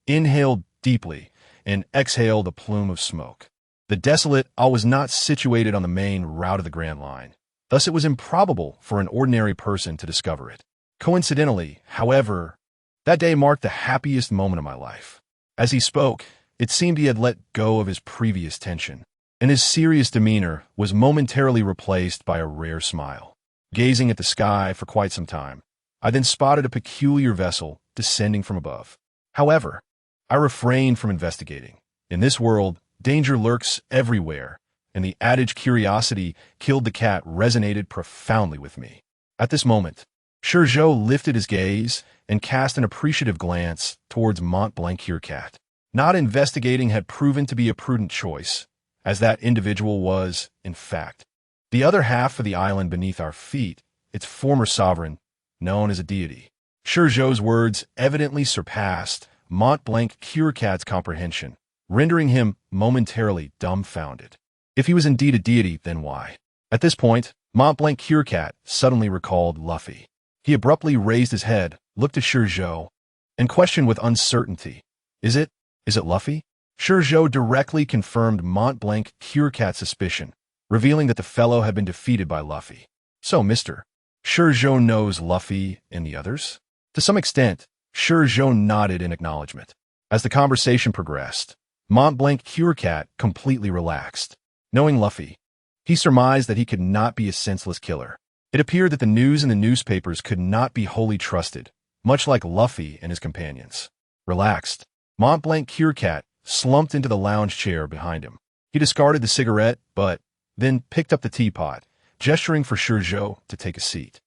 Speaker 1: inhaled deeply, and exhaled a plume of smoke. The desolate isle was not situated on the main route of the Grand Line. Thus it was improbable for an ordinary person to discover it. Coincidentally, however, that day marked the happiest moment of my life. As he spoke, it seemed he had let go of his previous tension, and his serious demeanor was momentarily replaced by a rare smile. Gazing at the sky for quite some time, I then spotted a peculiar vessel descending from above. However, I refrained from investigating. In this world, danger lurks everywhere, and the adage "curiosity killed the cat" resonated profoundly with me. At this moment, ShiZhou lifted his gaze and cast an appreciative glance towards Mont-Blanc Cricket. Not investigating had proven to be a prudent choice, as that individual was, in fact, the other half of the island beneath our feet, its former sovereign, known as a deity. ShiZhou's words evidently surpassed Mont-Blanc Cricut's comprehension, rendering him momentarily dumbfounded. If he was indeed a deity, then why? At this point, Mont-Blanc Cricket suddenly recalled Luffy. He abruptly raised his head, looked at ShiZhou, and questioned with uncertainty, Is it Luffy?" ShiZhou directly confirmed Mont-Blanc Cricut's suspicion, revealing that the fellow had been defeated by Luffy. "So, Mr. ShiZhou knows Luffy and the others?" To some extent, ShiZhou nodded in acknowledgement. As the conversation progressed, Mont-Blanc Cricket completely relaxed. Knowing Luffy, he surmised that he could not be a senseless killer. It appeared that the news in the newspapers could not be wholly trusted, much like Luffy and his companions. Relaxed, Mont-Blanc Cricket slumped into the lounge chair behind him. He discarded the cigarette, but then picked up the teapot, gesturing for ShiZhou to take a seat.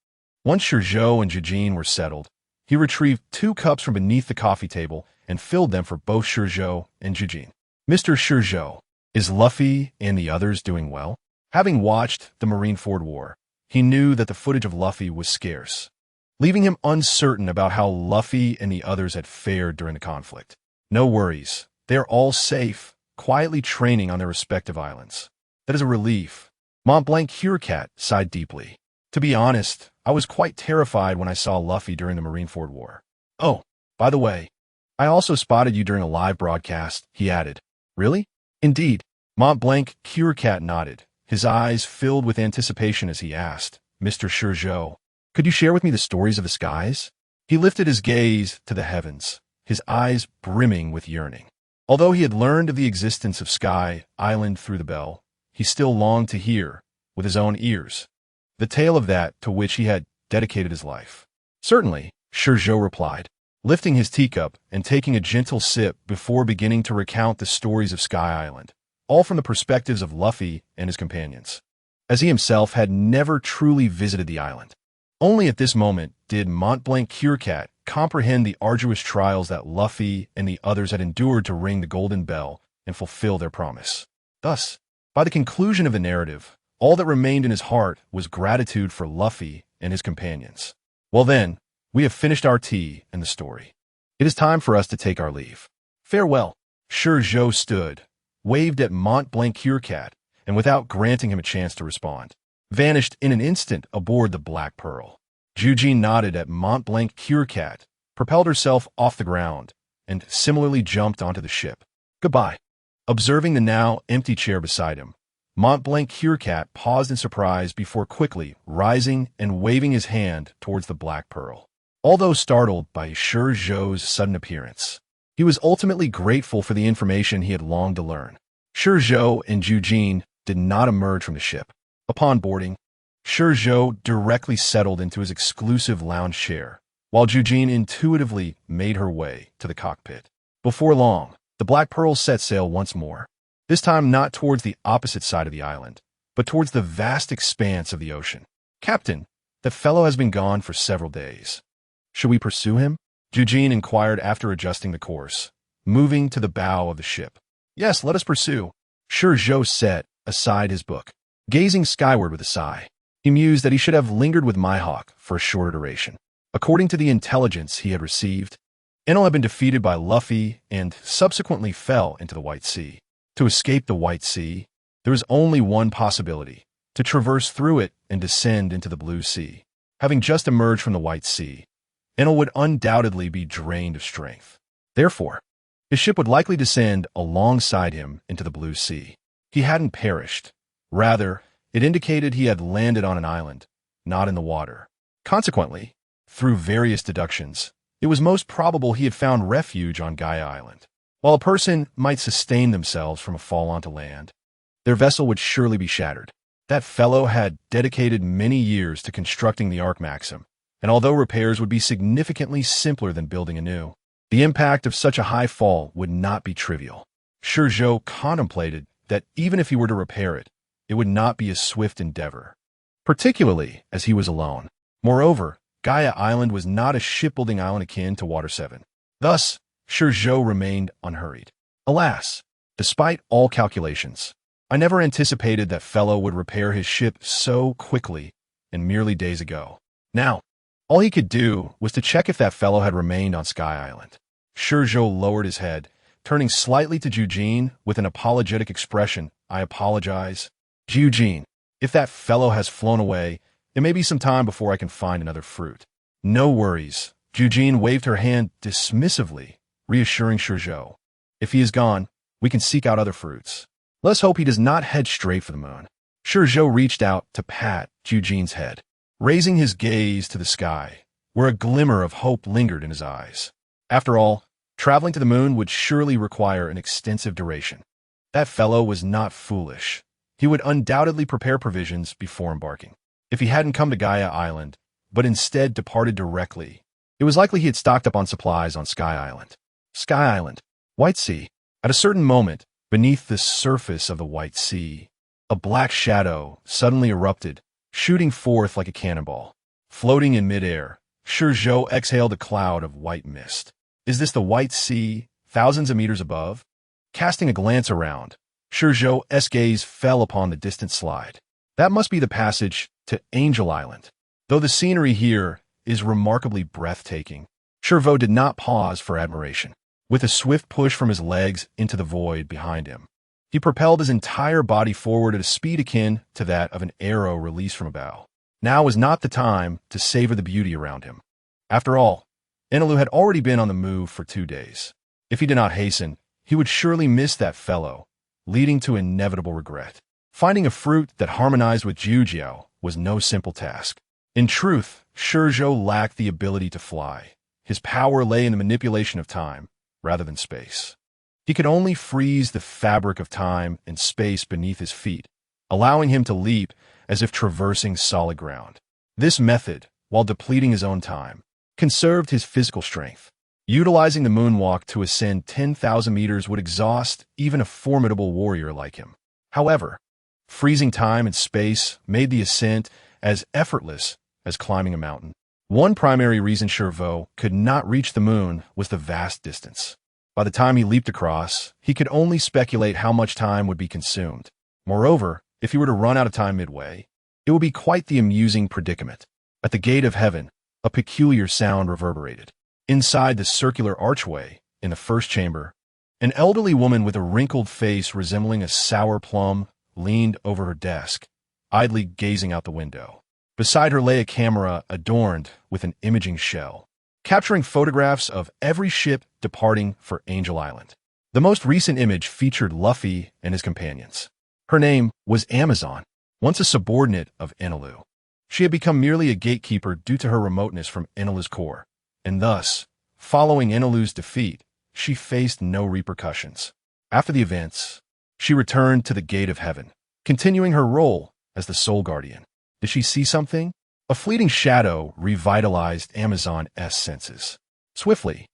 Speaker 1: Once ShiZhou and Jijin were settled, he retrieved 2 cups from beneath the coffee table and filled them for both ShiZhou and Jijin. "Mr. ShiZhou, is Luffy and the others doing well?" Having watched the Marineford War, he knew that the footage of Luffy was scarce, leaving him uncertain about how Luffy and the others had fared during the conflict. "No worries. They are all safe, quietly training on their respective islands." "That is a relief." Mont-Blanc Cricket sighed deeply. To be honest, I was quite terrified when I saw Luffy during the Marineford War. Oh, by the way, I also spotted you during a live broadcast, he added. Really? Indeed. Mont-Blanc Curecat nodded, his eyes filled with anticipation as he asked, Mr. ShiZhou, could you share with me the stories of the skies? He lifted his gaze to the heavens, his eyes brimming with yearning. Although he had learned of the existence of Sky Island through the bell, he still longed to hear, with his own ears, the tale of that to which he had dedicated his life. Certainly, ShiZhou replied, lifting his teacup and taking a gentle sip before beginning to recount the stories of Sky Island, all from the perspectives of Luffy and his companions, as he himself had never truly visited the island. Only at this moment did Mont-Blanc Curecat comprehend the arduous trials that Luffy and the others had endured to ring the golden bell and fulfill their promise. Thus, by the conclusion of the narrative, all that remained in his heart was gratitude for Luffy and his companions. Well then, we have finished our tea and the story. It is time for us to take our leave. Farewell. ShiZhou stood, waved at Mont-Blanc Curecat, and without granting him a chance to respond, vanished in an instant aboard the Black Pearl. Zhuji nodded at Mont-Blanc Curecat, propelled herself off the ground, and similarly jumped onto the ship. Goodbye. Observing the now empty chair beside him, Mont-Blanc Curecat paused in surprise before quickly rising and waving his hand towards the Black Pearl. Although startled by ShiZhou's sudden appearance, he was ultimately grateful for the information he had longed to learn. ShiZhou and Zhuji did not emerge from the ship. Upon boarding, ShiZhou directly settled into his exclusive lounge chair, while Zhuji intuitively made her way to the cockpit. Before long, the Black Pearl set sail once more, this time not towards the opposite side of the island, but towards the vast expanse of the ocean. Captain, that fellow has been gone for several days. Should we pursue him? Zhuji inquired after adjusting the course, moving to the bow of the ship. Yes, let us pursue. ShiZhou set aside his book, gazing skyward with a sigh. He mused that he should have lingered with Mihawk for a shorter duration. According to the intelligence he had received, Enel had been defeated by Luffy and subsequently fell into the White Sea. To escape the White Sea, there was only one possibility, to traverse through it and descend into the Blue Sea. Having just emerged from the White Sea, Enel would undoubtedly be drained of strength. Therefore, his ship would likely descend alongside him into the Blue Sea. He hadn't perished. Rather, it indicated he had landed on an island, not in the water. Consequently, through various deductions, it was most probable he had found refuge on Gaia Island. While a person might sustain themselves from a fall onto land, their vessel would surely be shattered. That fellow had dedicated many years to constructing the Arc Maxim, and although repairs would be significantly simpler than building anew, the impact of such a high fall would not be trivial. ShiZhou contemplated that even if he were to repair it, it would not be a swift endeavor, particularly as he was alone. Moreover, Gaia Island was not a shipbuilding island akin to Water 7. Thus, ShiZhou remained unhurried. Alas, despite all calculations, I never anticipated that fellow would repair his ship so quickly and merely days ago. Now, all he could do was to check if that fellow had remained on Sky Island. ShiZhou lowered his head, turning slightly to Zhuji with an apologetic expression. I apologize. Zhuji, if that fellow has flown away, it may be some time before I can find another fruit. No worries. Zhuji waved her hand dismissively, reassuring ShiZhou. If he is gone, we can seek out other fruits. Let's hope he does not head straight for the moon. ShiZhou reached out to pat Zhuji's head, raising his gaze to the sky, where a glimmer of hope lingered in his eyes. After all, traveling to the moon would surely require an extensive duration. That fellow was not foolish. He would undoubtedly prepare provisions before embarking. If he hadn't come to Gaia Island, but instead departed directly, it was likely he had stocked up on supplies on Sky Island. Sky Island, White Sea. At a certain moment, beneath the surface of the White Sea, a black shadow suddenly erupted, shooting forth like a cannonball. Floating in midair, ShiZhou exhaled a cloud of white mist. Is this the White Sea, thousands of meters above? Casting a glance around, ShiZhou's gaze fell upon the distant slide. That must be the passage to Angel Island. Though the scenery here is remarkably breathtaking, ShiZhou did not pause for admiration. With a swift push from his legs into the void behind him, he propelled his entire body forward at a speed akin to that of an arrow released from a bow. Now was not the time to savor the beauty around him. After all, Enelu had already been on the move for 2 days. If he did not hasten, he would surely miss that fellow, leading to inevitable regret. Finding a fruit that harmonized with ShiZhou was no simple task. In truth, ShiZhou lacked the ability to fly. His power lay in the manipulation of time, rather than space. He could only freeze the fabric of time and space beneath his feet, allowing him to leap as if traversing solid ground. This method, while depleting his own time, conserved his physical strength. Utilizing the moonwalk to ascend 10,000 meters would exhaust even a formidable warrior like him. However, freezing time and space made the ascent as effortless as climbing a mountain. One primary reason ShiZhou could not reach the moon was the vast distance. By the time he leaped across, he could only speculate how much time would be consumed. Moreover, if he were to run out of time midway, it would be quite the amusing predicament. At the gate of heaven, a peculiar sound reverberated. Inside the circular archway, in the first chamber, an elderly woman with a wrinkled face resembling a sour plum leaned over her desk, idly gazing out the window. Beside her lay a camera adorned with an imaging shell, capturing photographs of every ship departing for Angel Island. The most recent image featured Luffy and his companions. Her name was Amazon, once a subordinate of Enelu. She had become merely a gatekeeper due to her remoteness from Enelu's core, and thus, following Enelu's defeat, she faced no repercussions. After the events, she returned to the Gate of Heaven, continuing her role as the Soul Guardian. Did she see something? A fleeting shadow revitalized Amazon's senses. Swiftly,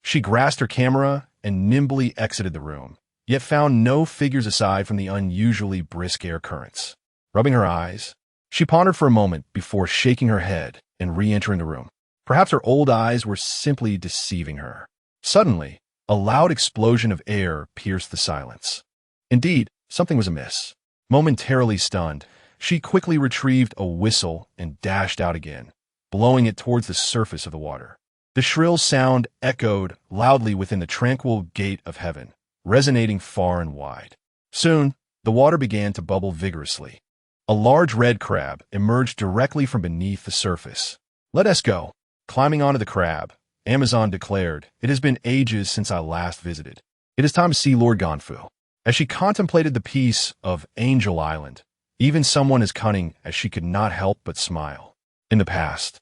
Speaker 1: she grasped her camera and nimbly exited the room, yet found no figures aside from the unusually brisk air currents. Rubbing her eyes, she pondered for a moment before shaking her head and re-entering the room. Perhaps her old eyes were simply deceiving her. Suddenly, a loud explosion of air pierced the silence. Indeed, something was amiss. Momentarily stunned, she quickly retrieved a whistle and dashed out again, blowing it towards the surface of the water. The shrill sound echoed loudly within the tranquil gate of heaven, resonating far and wide. Soon, the water began to bubble vigorously. A large red crab emerged directly from beneath the surface. "Let us go." Climbing onto the crab, Amazon declared, "It has been ages since I last visited. It is time to see Lord Ganfu." As she contemplated the peace of Angel Island, even someone as cunning as she could not help but smile. In the past,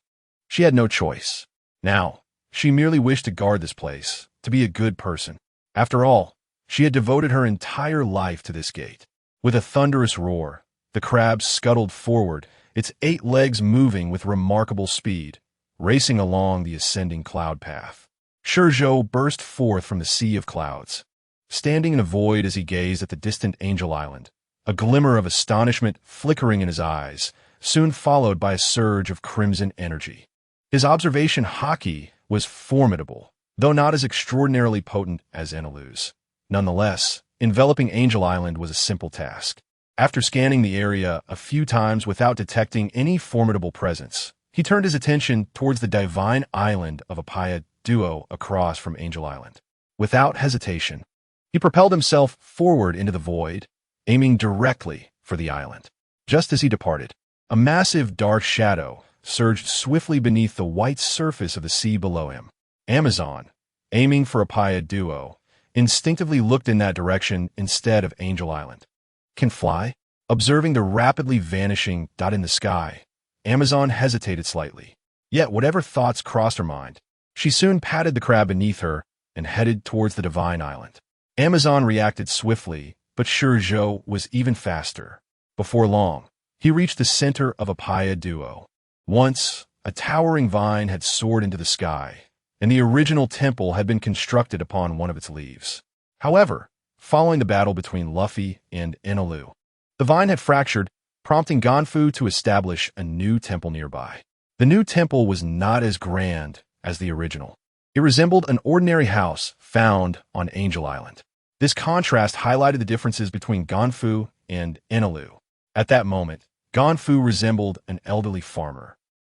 Speaker 1: she had no choice. Now, she merely wished to guard this place, to be a good person. After all, she had devoted her entire life to this gate. With a thunderous roar, the crab scuttled forward, its 8 legs moving with remarkable speed, racing along the ascending cloud path. ShiZhou burst forth from the sea of clouds, standing in a void as he gazed at the distant Angel Island, a glimmer of astonishment flickering in his eyes, soon followed by a surge of crimson energy. His observation haki was formidable, though not as extraordinarily potent as Enelu's. Nonetheless, enveloping Angel Island was a simple task. After scanning the area a few times without detecting any formidable presence, he turned his attention towards the divine island of Apaya Duo across from Angel Island. Without hesitation, he propelled himself forward into the void, aiming directly for the island. Just as he departed, a massive dark shadow surged swiftly beneath the white surface of the sea below him. Amazon, aiming for Apaya Duo, instinctively looked in that direction instead of Angel Island. Can fly? Observing the rapidly vanishing dot in the sky, Amazon hesitated slightly. Yet whatever thoughts crossed her mind, she soon patted the crab beneath her and headed towards the divine island. Amazon reacted swiftly, but ShiZhou was even faster. Before long, he reached the center of Apaya Duo. Once, a towering vine had soared into the sky, and the original temple had been constructed upon one of its leaves. However, following the battle between Luffy and Enelu, the vine had fractured, prompting Ganfu to establish a new temple nearby. The new temple was not as grand as the original. It resembled an ordinary house found on Angel Island. This contrast highlighted the differences between Ganfu and Enelu. At that moment, Ganfu resembled an elderly farmer,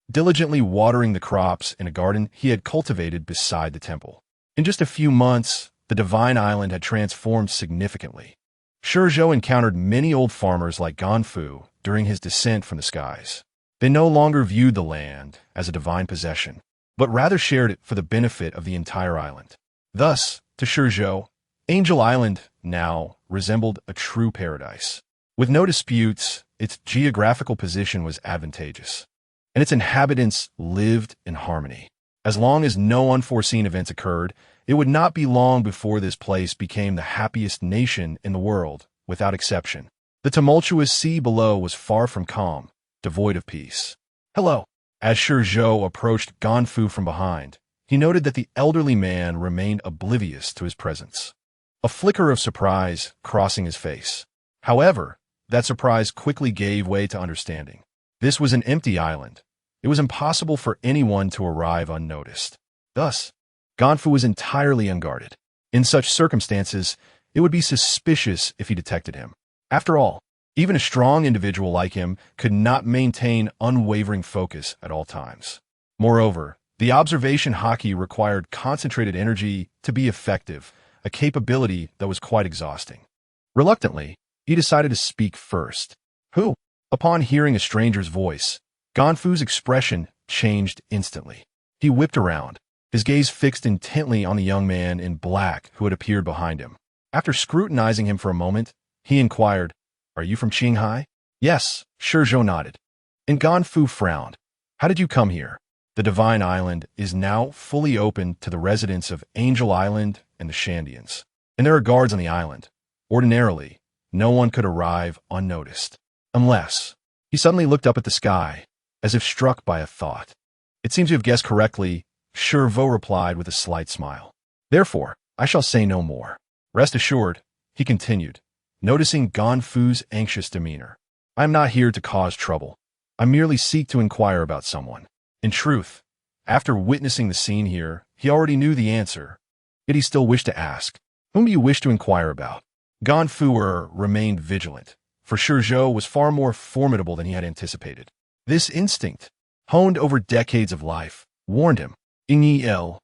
Speaker 1: diligently watering the crops in a garden he had cultivated beside the temple. In just a few months, the divine island had transformed significantly. ShiZhou encountered many old farmers like Ganfu during his descent from the skies. They no longer viewed the land as a divine possession, but rather shared it for the benefit of the entire island. Thus, to ShiZhou, Angel Island now resembled a true paradise. With no disputes, its geographical position was advantageous, and its inhabitants lived in harmony. As long as no unforeseen events occurred, it would not be long before this place became the happiest nation in the world, without exception. The tumultuous sea below was far from calm, devoid of peace. "Hello." As ShiZhou approached Ganfu from behind, he noted that the elderly man remained oblivious to his presence, a flicker of surprise crossing his face. However, that surprise quickly gave way to understanding. This was an empty island. It was impossible for anyone to arrive unnoticed. Thus, Ganfu was entirely unguarded. In such circumstances, it would be suspicious if he detected him. After all, even a strong individual like him could not maintain unwavering focus at all times. Moreover, the observation hockey required concentrated energy to be effective, a capability that was quite exhausting. Reluctantly, he decided to speak first. "Who?" Upon hearing a stranger's voice, Ganfu's expression changed instantly. He whipped around, his gaze fixed intently on the young man in black who had appeared behind him. After scrutinizing him for a moment, he inquired, "Are you from Qinghai?" "Yes," ShiZhou nodded. And Ganfu frowned. "How did you come here?" The Divine Island is now fully open to the residents of Angel Island and the Shandians, and there are guards on the island. Ordinarily, no one could arrive unnoticed. Unless, he suddenly looked up at the sky, as if struck by a thought. "It seems you have guessed correctly," ShiZhou replied with a slight smile. "Therefore, I shall say no more. Rest assured," he continued, noticing Ganfu's anxious demeanor. "I am not here to cause trouble. I merely seek to inquire about someone." In truth, after witnessing the scene here, he already knew the answer, yet he still wished to ask, "Whom do you wish to inquire about?" Ganfu remained vigilant, for ShiZhou was far more formidable than he had anticipated. This instinct, honed over decades of life, warned him. Ignitel.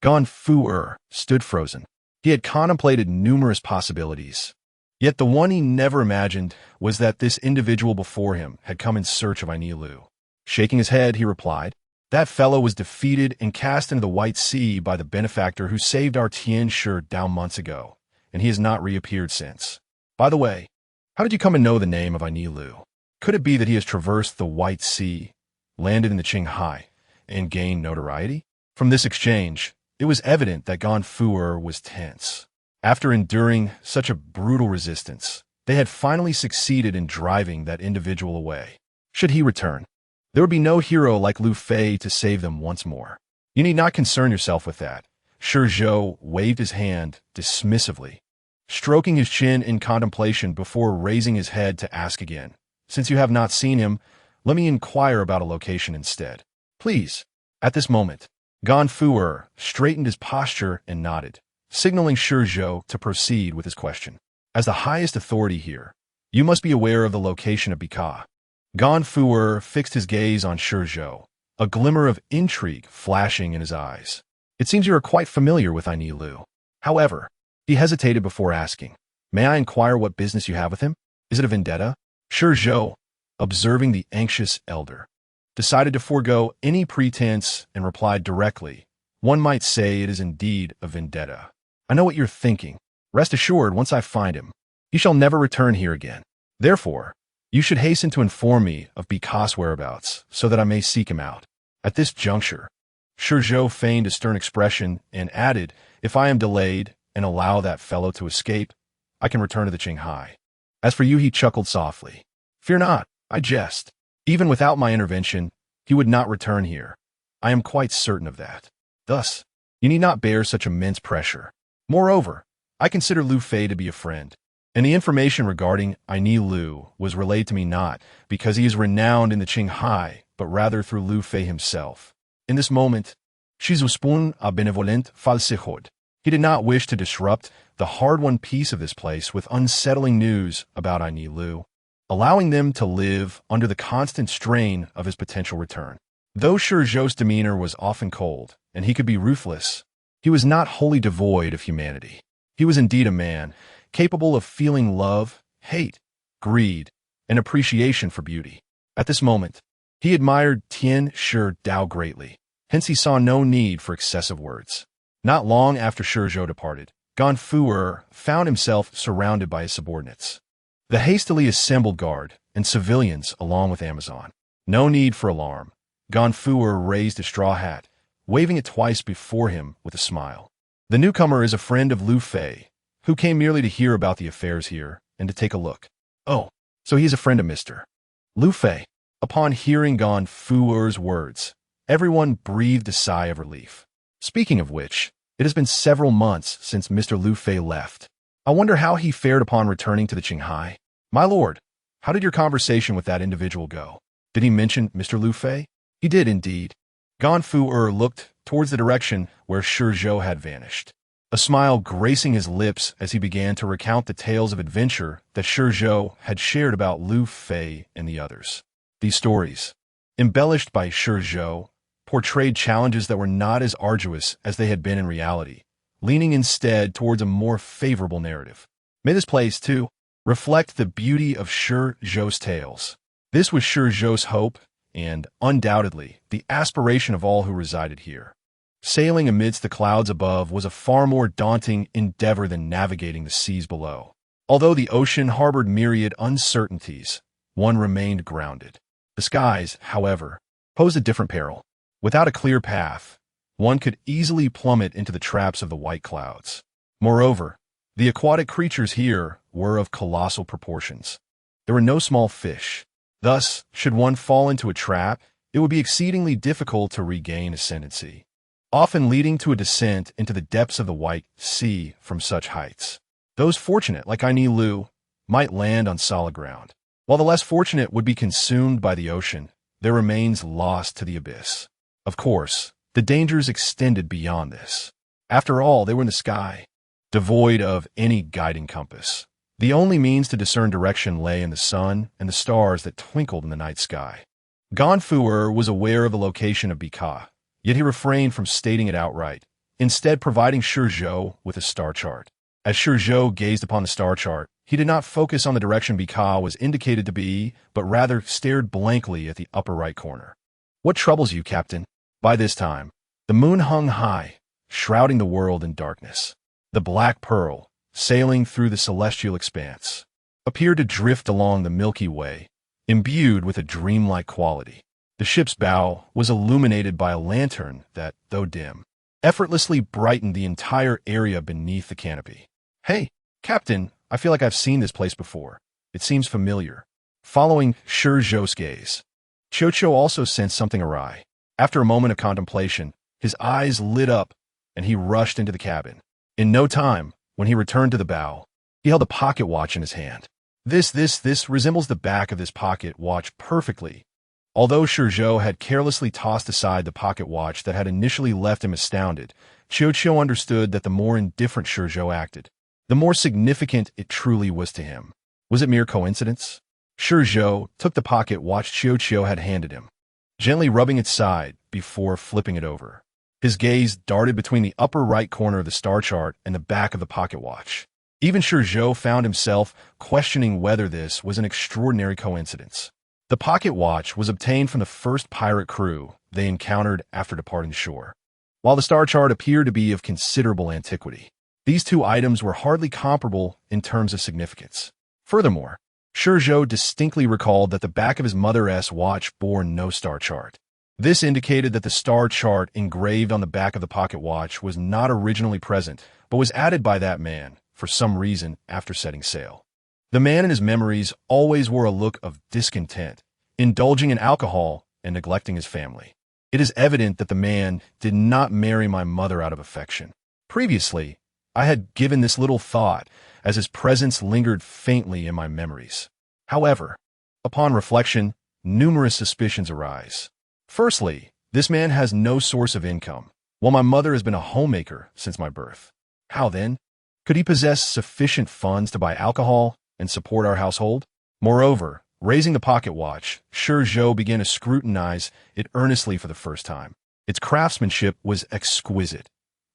Speaker 1: Ganfu stood frozen. He had contemplated numerous possibilities. Yet the one he never imagined was that this individual before him had come in search of Lu. Shaking his head, he replied, "That fellow was defeated and cast into the White Sea by the benefactor who saved our ShiZhou months ago, and he has not reappeared since. By the way, how did you come to know the name of Lu? Could it be that he has traversed the White Sea, landed in the Qinghai, and gained notoriety?" From this exchange, it was evident that Ganfu was tense. After enduring such a brutal resistance, they had finally succeeded in driving that individual away. Should he return, there would be no hero like Lu Fei to save them once more. "You need not concern yourself with that." ShiZhou waved his hand dismissively, stroking his chin in contemplation before raising his head to ask again, "Since you have not seen him, let me inquire about a location instead." "Please." At this moment, Ganfu straightened his posture and nodded, signaling ShiZhou to proceed with his question. "As the highest authority here, you must be aware of the location of Bika." Ganfu fixed his gaze on ShiZhou, a glimmer of intrigue flashing in his eyes. "It seems you are quite familiar with Lu." However, he hesitated before asking, "May I inquire what business you have with him? Is it a vendetta?" ShiZhou, observing the anxious elder, decided to forego any pretense and replied directly, "One might say it is indeed a vendetta. I know what you're thinking. Rest assured, once I find him, he shall never return here again. Therefore, you should hasten to inform me of Bika's whereabouts, so that I may seek him out." At this juncture, ShiZhou feigned a stern expression and added, "If I am delayed and allow that fellow to escape, I can return to the Qinghai. As for you," he chuckled softly, "fear not, I jest. Even without my intervention, he would not return here. I am quite certain of that. Thus, you need not bear such immense pressure. Moreover, I consider Lu Fei to be a friend, and the information regarding Lu was relayed to me not because he is renowned in the Qinghai, but rather through Lu Fei himself." In this moment, ShiZhou spun a benevolent falsehood. He did not wish to disrupt the hard-won peace of this place with unsettling news about Lu, allowing them to live under the constant strain of his potential return. Though ShiZhou's demeanor was often cold, and he could be ruthless, he was not wholly devoid of humanity. He was indeed a man, capable of feeling love, hate, greed, and appreciation for beauty. At this moment, he admired ShiZhou greatly, hence he saw no need for excessive words. Not long after ShiZhou departed, Ganfu found himself surrounded by his subordinates. The hastily assembled guard and civilians along with Amazon. No need for alarm. Ganfu raised a straw hat, waving it twice before him with a smile. The newcomer is a friend of Lu Fei, who came merely to hear about the affairs here and to take a look. Oh, so he is a friend of Mr. Lu Fei. Upon hearing Ganfu's words, everyone breathed a sigh of relief. Speaking of which, it has been several months since Mr. Lu Fei left. I wonder how he fared upon returning to the Qinghai. My lord, how did your conversation with that individual go? Did he mention Mr. Lu Fei? He did indeed. Ganfu looked towards the direction where ShiZhou had vanished, a smile gracing his lips as he began to recount the tales of adventure that ShiZhou had shared about Lu Fei and the others. These stories, embellished by ShiZhou, portrayed challenges that were not as arduous as they had been in reality, leaning instead towards a more favorable narrative. May this place, too, reflect the beauty of ShiZhou's tales. This was ShiZhou's hope, and, undoubtedly, the aspiration of all who resided here. Sailing amidst the clouds above was a far more daunting endeavor than navigating the seas below. Although the ocean harbored myriad uncertainties, one remained grounded. The skies, however, posed a different peril. Without a clear path, one could easily plummet into the traps of the white clouds. Moreover, the aquatic creatures here were of colossal proportions. There were no small fish. Thus, should one fall into a trap, it would be exceedingly difficult to regain ascendancy, often leading to a descent into the depths of the White Sea from such heights. Those fortunate, like Aini Lu, might land on solid ground, while the less fortunate would be consumed by the ocean, their remains lost to the abyss. Of course, the dangers extended beyond this. After all, they were in the sky, devoid of any guiding compass. The only means to discern direction lay in the sun and the stars that twinkled in the night sky. Ganfu was aware of the location of Bika, yet he refrained from stating it outright, instead providing ShiZhou with a star chart. As ShiZhou gazed upon the star chart, he did not focus on the direction Bika was indicated to be, but rather stared blankly at the upper right corner. What troubles you, Captain? By this time, the moon hung high, shrouding the world in darkness. The Black Pearl, sailing through the celestial expanse, appeared to drift along the Milky Way, imbued with a dreamlike quality. The ship's bow was illuminated by a lantern that, though dim, effortlessly brightened the entire area beneath the canopy. Hey, Captain, I feel like I've seen this place before. It seems familiar. Following ShiZhou's gaze, Qiuqiu also sensed something awry. After a moment of contemplation, his eyes lit up, and he rushed into the cabin. In no time, when he returned to the bow, he held a pocket watch in his hand. This resembles the back of this pocket watch perfectly. Although ShiZhou had carelessly tossed aside the pocket watch that had initially left him astounded, Qiuqiu understood that the more indifferent ShiZhou acted, the more significant it truly was to him. Was it mere coincidence? ShiZhou took the pocket watch Qiuqiu had handed him, gently rubbing its side before flipping it over. His gaze darted between the upper right corner of the star chart and the back of the pocket watch. Even ShiZhou found himself questioning whether this was an extraordinary coincidence. The pocket watch was obtained from the first pirate crew they encountered after departing shore. While the star chart appeared to be of considerable antiquity, these two items were hardly comparable in terms of significance. Furthermore, ShiZhou distinctly recalled that the back of his mother's watch bore no star chart. This indicated that the star chart engraved on the back of the pocket watch was not originally present, but was added by that man, for some reason, after setting sail. The man in his memories always wore a look of discontent, indulging in alcohol and neglecting his family. It is evident that the man did not marry my mother out of affection. Previously, I had given this little thought, as his presence lingered faintly in my memories. However, upon reflection, numerous suspicions arise. Firstly, this man has no source of income, while my mother has been a homemaker since my birth. How then? Could he possess sufficient funds to buy alcohol and support our household? Moreover, raising the pocket watch, ShiZhou began to scrutinize it earnestly for the first time. Its craftsmanship was exquisite.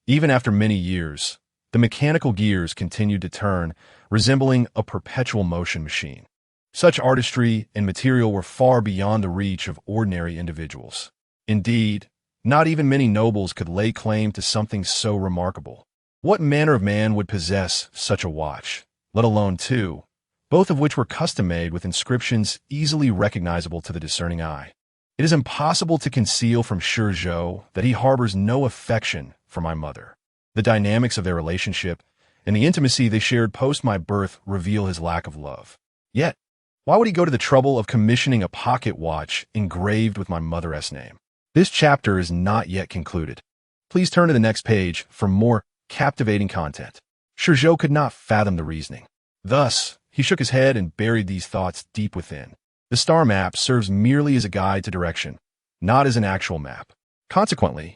Speaker 1: Even after many years, the mechanical gears continued to turn, resembling a perpetual motion machine. Such artistry and material were far beyond the reach of ordinary individuals. Indeed, not even many nobles could lay claim to something so remarkable. What manner of man would possess such a watch, let alone two, both of which were custom-made with inscriptions easily recognizable to the discerning eye? It is impossible to conceal from ShiZhou that he harbors no affection for my mother. The dynamics of their relationship and the intimacy they shared post my birth reveal his lack of love. Yet, why would he go to the trouble of commissioning a pocket watch engraved with my mother's name? This chapter is not yet concluded. Please turn to the next page for more captivating content. ShiZhou could not fathom the reasoning. Thus, he shook his head and buried these thoughts deep within. The star map serves merely as a guide to direction, not as an actual map. Consequently,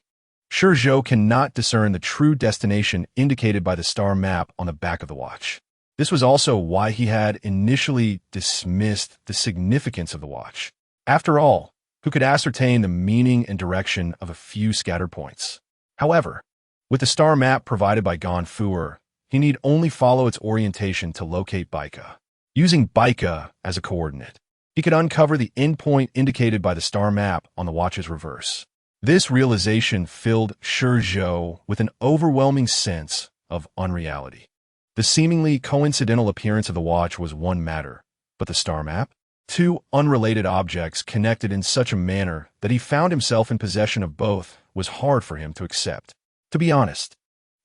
Speaker 1: ShiZhou cannot discern the true destination indicated by the star map on the back of the watch. This was also why he had initially dismissed the significance of the watch. After all, who could ascertain the meaning and direction of a few scattered points? However, with the star map provided by Ganfuer, he need only follow its orientation to locate Baika. Using Baika as a coordinate, he could uncover the endpoint indicated by the star map on the watch's reverse. This realization filled ShiZhou with an overwhelming sense of unreality. The seemingly coincidental appearance of the watch was one matter, but the star map? Two unrelated objects connected in such a manner that he found himself in possession of both was hard for him to accept. To be honest,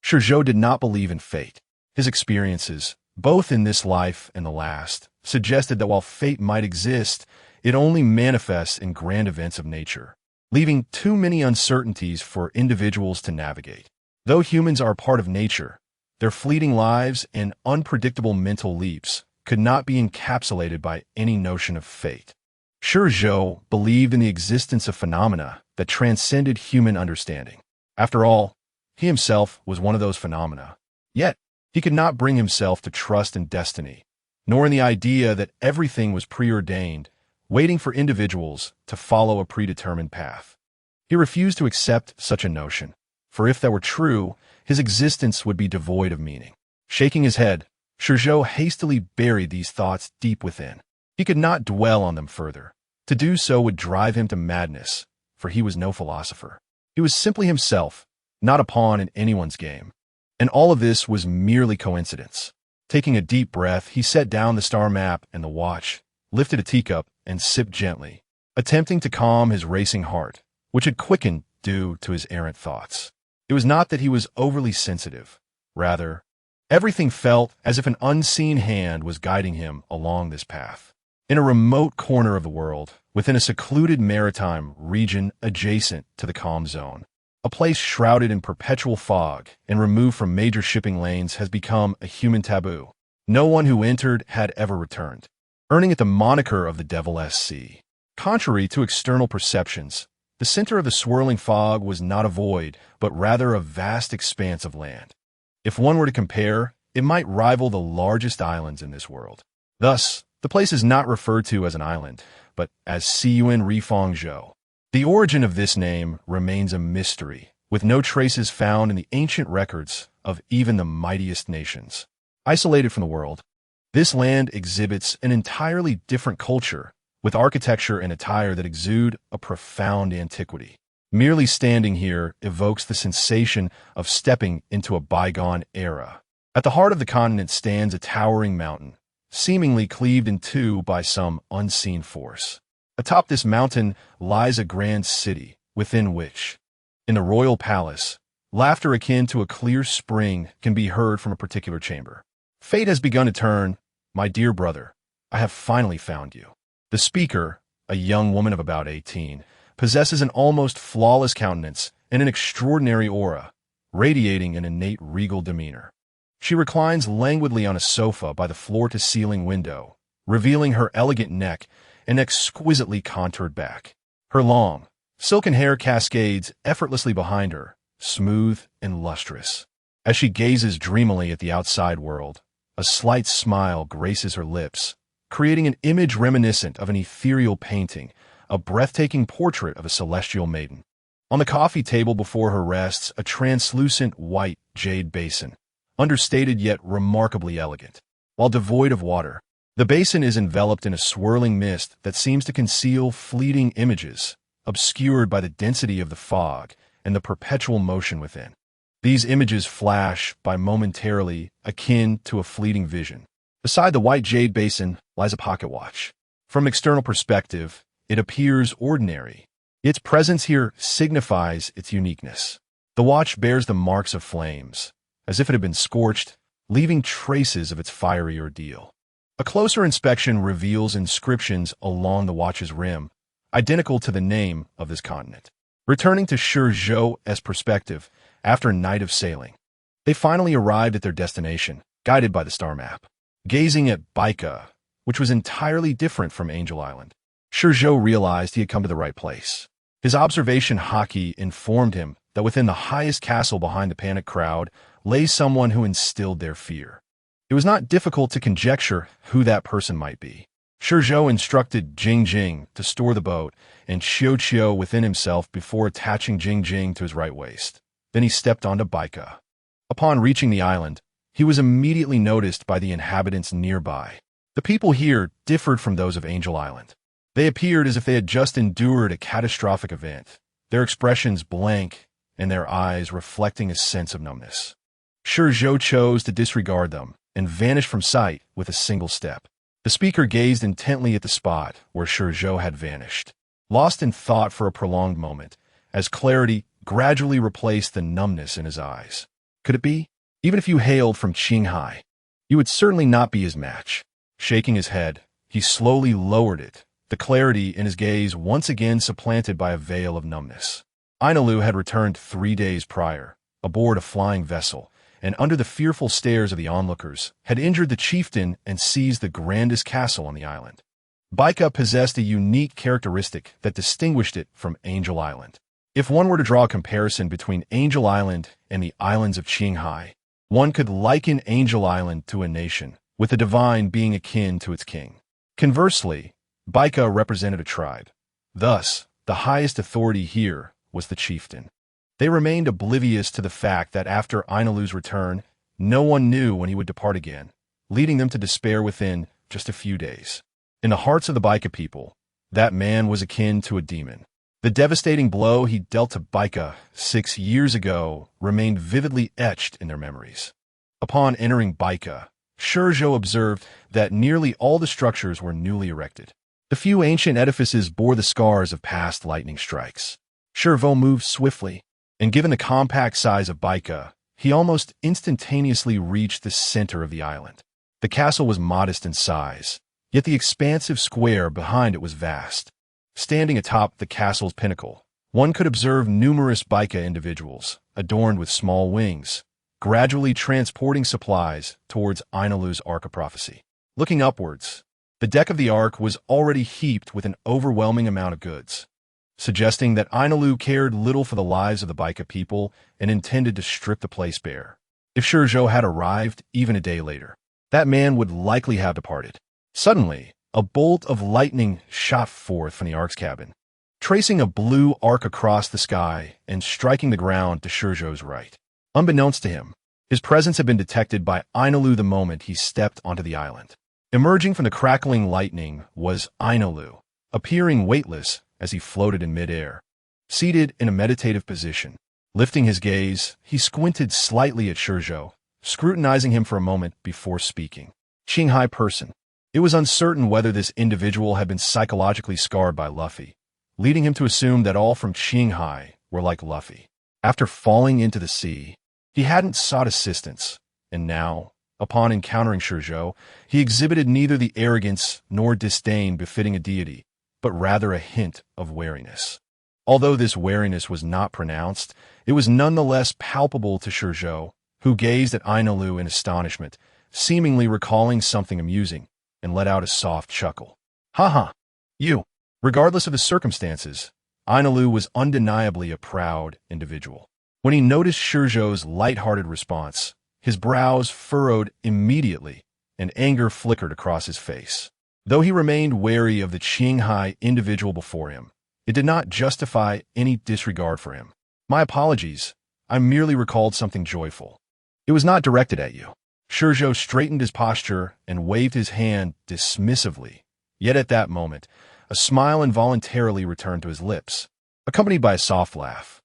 Speaker 1: ShiZhou did not believe in fate. His experiences, both in this life and the last, suggested that while fate might exist, it only manifests in grand events of nature, leaving too many uncertainties for individuals to navigate. Though humans are part of nature, their fleeting lives and unpredictable mental leaps could not be encapsulated by any notion of fate. ShiZhou believed in the existence of phenomena that transcended human understanding. After all, he himself was one of those phenomena. Yet, he could not bring himself to trust in destiny, nor in the idea that everything was preordained, waiting for individuals to follow a predetermined path. He refused to accept such a notion, for if that were true, his existence would be devoid of meaning. Shaking his head, ShiZhou hastily buried these thoughts deep within. He could not dwell on them further. To do so would drive him to madness, for he was no philosopher. He was simply himself, not a pawn in anyone's game. And all of this was merely coincidence. Taking a deep breath, he set down the star map and the watch, lifted a teacup, and sipped gently, attempting to calm his racing heart, which had quickened due to his errant thoughts. It was not that he was overly sensitive. Rather, everything felt as if an unseen hand was guiding him along this path. In a remote corner of the world, within a secluded maritime region adjacent to the calm zone, a place shrouded in perpetual fog and removed from major shipping lanes has become a human taboo. No one who entered had ever returned, earning it the moniker of the Devil's Sea. Contrary to external perceptions, the center of the swirling fog was not a void, but rather a vast expanse of land. If one were to compare, it might rival the largest islands in this world. Thus, the place is not referred to as an island, but as Siyuan Rifangzhou. The origin of this name remains a mystery, with no traces found in the ancient records of even the mightiest nations. Isolated from the world, this land exhibits an entirely different culture, with architecture and attire that exude a profound antiquity. Merely standing here evokes the sensation of stepping into a bygone era. At the heart of the continent stands a towering mountain, seemingly cleaved in two by some unseen force. Atop this mountain lies a grand city, within which, in the royal palace, laughter akin to a clear spring can be heard from a particular chamber. Fate has begun to turn. My dear brother, I have finally found you. The speaker, a young woman of about 18, possesses an almost flawless countenance and an extraordinary aura, radiating an innate regal demeanor. She reclines languidly on a sofa by the floor-to-ceiling window, revealing her elegant neck and exquisitely contoured back. Her long, silken hair cascades effortlessly behind her, smooth and lustrous. As she gazes dreamily at the outside world, a slight smile graces her lips, creating an image reminiscent of an ethereal painting, a breathtaking portrait of a celestial maiden. On the coffee table before her rests a translucent white jade basin, understated yet remarkably elegant. While devoid of water, The basin is enveloped in a swirling mist that seems to conceal fleeting images, obscured by the density of the fog and the perpetual motion within. These images flash by momentarily, akin to a fleeting vision. Beside the white jade basin lies a pocket watch. From an external perspective, it appears ordinary. Its presence here signifies its uniqueness. The watch bears the marks of flames, as if it had been scorched, leaving traces of its fiery ordeal. A closer inspection reveals inscriptions along the watch's rim, identical to the name of this continent. Returning to ShiZhou's perspective, after a night of sailing, they finally arrived at their destination, guided by the star map. Gazing at Baika, which was entirely different from Angel Island, ShiZhou realized he had come to the right place. His observation haki informed him that within the highest castle behind the panicked crowd lay someone who instilled their fear. It was not difficult to conjecture who that person might be. ShiZhou instructed Jing to store the boat and Qiu within himself before attaching Jing to his right waist. Then he stepped onto Baika. Upon reaching the island, he was immediately noticed by the inhabitants nearby. The people here differed from those of Angel Island. They appeared as if they had just endured a catastrophic event, their expressions blank and their eyes reflecting a sense of numbness. ShiZhou chose to disregard them and vanished from sight with a single step. The speaker gazed intently at the spot where ShiZhou had vanished, lost in thought for a prolonged moment, as clarity gradually replaced the numbness in his eyes. Could it be? Even if you hailed from Qinghai, you would certainly not be his match. Shaking his head, he slowly lowered it, the clarity in his gaze once again supplanted by a veil of numbness. Ainalu had returned 3 days prior, aboard a flying vessel, and under the fearful stares of the onlookers, had injured the chieftain and seized the grandest castle on the island. Baika possessed a unique characteristic that distinguished it from Angel Island. If one were to draw a comparison between Angel Island and the islands of Qinghai, one could liken Angel Island to a nation, with the divine being akin to its king. Conversely, Baika represented a tribe. Thus, the highest authority here was the chieftain. They remained oblivious to the fact that after Ainalu's return, no one knew when he would depart again, leading them to despair within just a few days. In the hearts of the Baika people, that man was akin to a demon. The devastating blow he dealt to Baika 6 years ago remained vividly etched in their memories. Upon entering Baika, ShiZhou observed that nearly all the structures were newly erected. The few ancient edifices bore the scars of past lightning strikes. ShiZhou moved swiftly, and given the compact size of Baika, he almost instantaneously reached the center of the island. The castle was modest in size, yet the expansive square behind it was vast. Standing atop the castle's pinnacle, one could observe numerous Baika individuals, adorned with small wings, gradually transporting supplies towards Ainalu's Ark of Prophecy. Looking upwards, the deck of the Ark was already heaped with an overwhelming amount of goods, suggesting that Ainalu cared little for the lives of the Baika people and intended to strip the place bare. If ShiZhou had arrived even a day later, that man would likely have departed. Suddenly, a bolt of lightning shot forth from the Ark's cabin, tracing a blue arc across the sky and striking the ground to ShiZhou's right. Unbeknownst to him, his presence had been detected by Ainalu the moment he stepped onto the island. Emerging from the crackling lightning was Ainalu, appearing weightless as he floated in midair. Seated in a meditative position, lifting his gaze, he squinted slightly at ShiZhou, scrutinizing him for a moment before speaking. Qinghai person. It was uncertain whether this individual had been psychologically scarred by Luffy, leading him to assume that all from Qinghai were like Luffy. After falling into the sea, he hadn't sought assistance, and now, upon encountering ShiZhou, he exhibited neither the arrogance nor disdain befitting a deity, but rather a hint of wariness. Although this wariness was not pronounced, it was nonetheless palpable to ShiZhou, who gazed at Ainalu in astonishment, seemingly recalling something amusing, and let out a soft chuckle. Ha! You! Regardless of the circumstances, Ainalu was undeniably a proud individual. When he noticed ShiZhou's light-hearted response, his brows furrowed immediately, and anger flickered across his face. Though he remained wary of the Qinghai individual before him, it did not justify any disregard for him. My apologies. I merely recalled something joyful. It was not directed at you. ShiZhou straightened his posture and waved his hand dismissively. Yet at that moment, a smile involuntarily returned to his lips, accompanied by a soft laugh.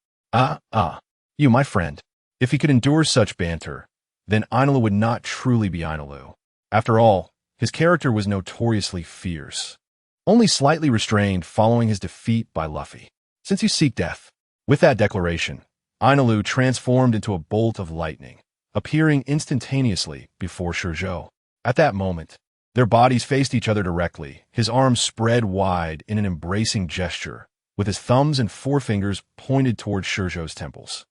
Speaker 1: You, my friend. If he could endure such banter, then Ainalu would not truly be Ainalu. After all, his character was notoriously fierce, only slightly restrained following his defeat by Luffy. Since you seek death. With that declaration, Ainalu transformed into a bolt of lightning, appearing instantaneously before ShiZhou. At that moment, their bodies faced each other directly, his arms spread wide in an embracing gesture, with his thumbs and forefingers pointed towards ShiZhou's temples.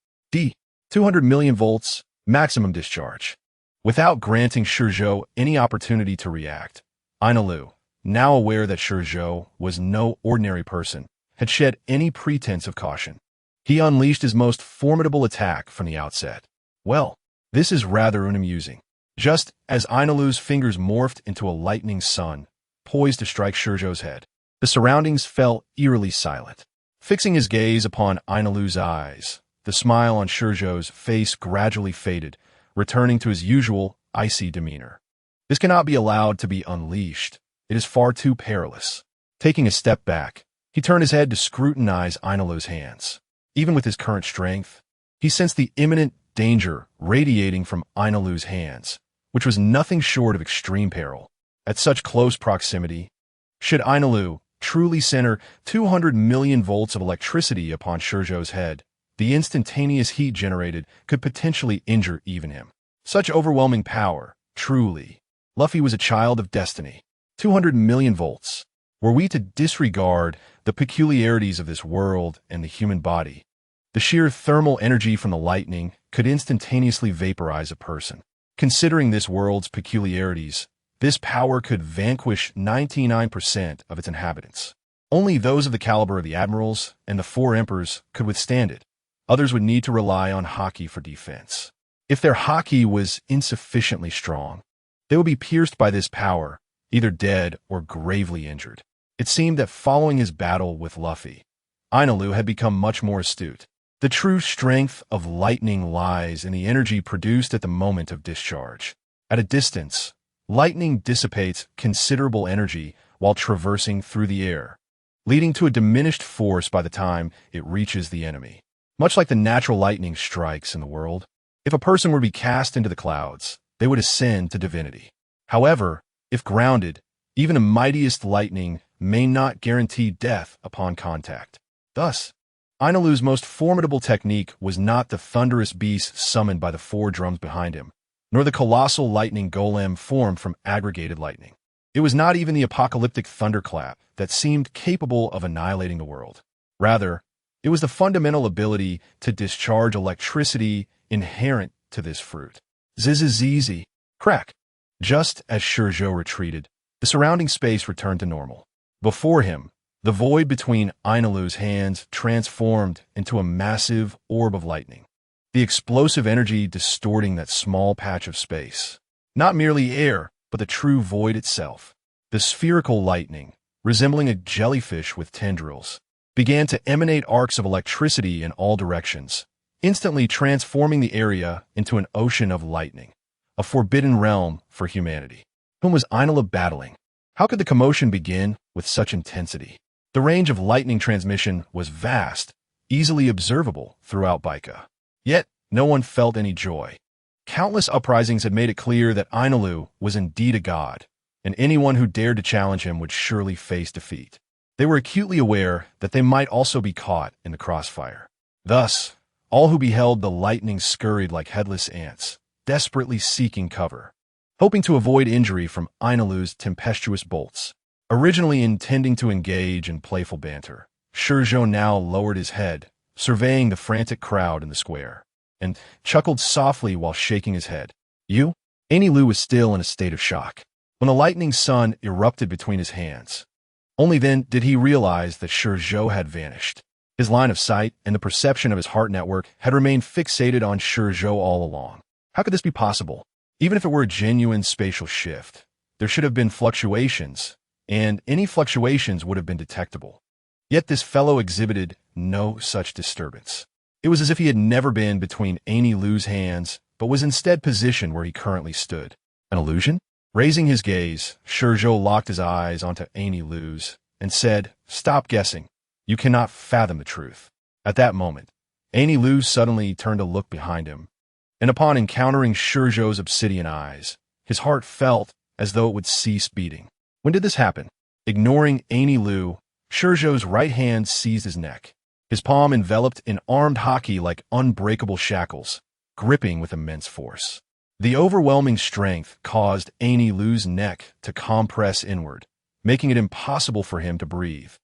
Speaker 1: 200 million volts, maximum discharge. Without granting ShiZhou any opportunity to react, Ainalu, now aware that ShiZhou was no ordinary person, had shed any pretense of caution. He unleashed his most formidable attack from the outset. Well, this is rather unamusing. Just as Ainalu's fingers morphed into a lightning sun, poised to strike ShiZhou's head, the surroundings fell eerily silent. Fixing his gaze upon Ainalu's eyes, the smile on ShiZhou's face gradually faded, returning to his usual icy demeanor. This cannot be allowed to be unleashed. It is far too perilous. Taking a step back, he turned his head to scrutinize Ainalu's hands. Even with his current strength, he sensed the imminent danger radiating from Ainalu's hands, which was nothing short of extreme peril. At such close proximity, should Ainalu truly center 200 million volts of electricity upon ShiZhou's head, the instantaneous heat generated could potentially injure even him. Such overwhelming power, truly. Luffy was a child of destiny. 200 million volts. Were we to disregard the peculiarities of this world and the human body, the sheer thermal energy from the lightning could instantaneously vaporize a person. Considering this world's peculiarities, this power could vanquish 99% of its inhabitants. Only those of the caliber of the admirals and the four emperors could withstand it. Others would need to rely on haki for defense. If their haki was insufficiently strong, they would be pierced by this power, either dead or gravely injured. It seemed that following his battle with Luffy, Ainalu had become much more astute. The true strength of lightning lies in the energy produced at the moment of discharge. At a distance, lightning dissipates considerable energy while traversing through the air, leading to a diminished force by the time it reaches the enemy. Much like the natural lightning strikes in the world, if a person were to be cast into the clouds, they would ascend to divinity. However, if grounded, even the mightiest lightning may not guarantee death upon contact. Thus, Ainalu's most formidable technique was not the thunderous beast summoned by the four drums behind him, nor the colossal lightning golem formed from aggregated lightning. It was not even the apocalyptic thunderclap that seemed capable of annihilating the world. Rather, it was the fundamental ability to discharge electricity inherent to this fruit. Zzzz. Crack. Just as ShiZhou retreated, the surrounding space returned to normal. Before him, the void between Ainalu's hands transformed into a massive orb of lightning, the explosive energy distorting that small patch of space. Not merely air, but the true void itself. The spherical lightning, resembling a jellyfish with tendrils, began to emanate arcs of electricity in all directions, instantly transforming the area into an ocean of lightning, a forbidden realm for humanity. Whom was Ainalu battling? How could the commotion begin with such intensity? The range of lightning transmission was vast, easily observable throughout Baika. Yet, no one felt any joy. Countless uprisings had made it clear that Ainalu was indeed a god, and anyone who dared to challenge him would surely face defeat. They were acutely aware that they might also be caught in the crossfire. Thus, all who beheld the lightning scurried like headless ants, desperately seeking cover, hoping to avoid injury from Ainalu's tempestuous bolts. Originally intending to engage in playful banter, ShiZhou now lowered his head, surveying the frantic crowd in the square, and chuckled softly while shaking his head. You? Ainalu was still in a state of shock. When the lightning sun erupted between his hands, only then did he realize that ShiZhou had vanished. His line of sight and the perception of his heart network had remained fixated on ShiZhou all along. How could this be possible? Even if it were a genuine spatial shift, there should have been fluctuations, and any fluctuations would have been detectable. Yet this fellow exhibited no such disturbance. It was as if he had never been between Ainalu's hands but was instead positioned where he currently stood. An illusion? Raising his gaze, ShiZhou locked his eyes onto Annie Lu's and said, "Stop guessing. You cannot fathom the truth." At that moment, Annie Lu suddenly turned to look behind him, and upon encountering ShiZhou's obsidian eyes, his heart felt as though it would cease beating. When did this happen? Ignoring Annie Lu, ShiZhou's right hand seized his neck, his palm enveloped in armed hockey like unbreakable shackles, gripping with immense force. The overwhelming strength caused Annie Lu's neck to compress inward, making it impossible for him to breathe,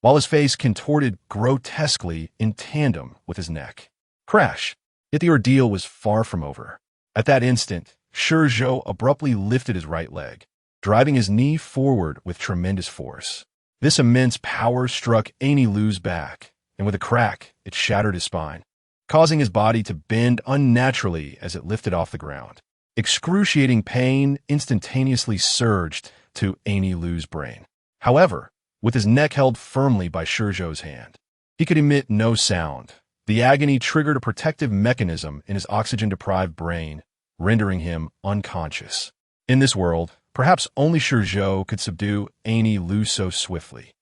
Speaker 1: while his face contorted grotesquely in tandem with his neck. Crash! Yet the ordeal was far from over. At that instant, ShiZhou abruptly lifted his right leg, driving his knee forward with tremendous force. This immense power struck Annie Lu's back, and with a crack, it shattered his spine, causing his body to bend unnaturally as it lifted off the ground. Excruciating pain instantaneously surged to Annie Lu's brain. However, with his neck held firmly by ShiZhou's hand, he could emit no sound. The agony triggered a protective mechanism in his oxygen-deprived brain, rendering him unconscious. In this world, perhaps only ShiZhou could subdue Annie Lu so swiftly.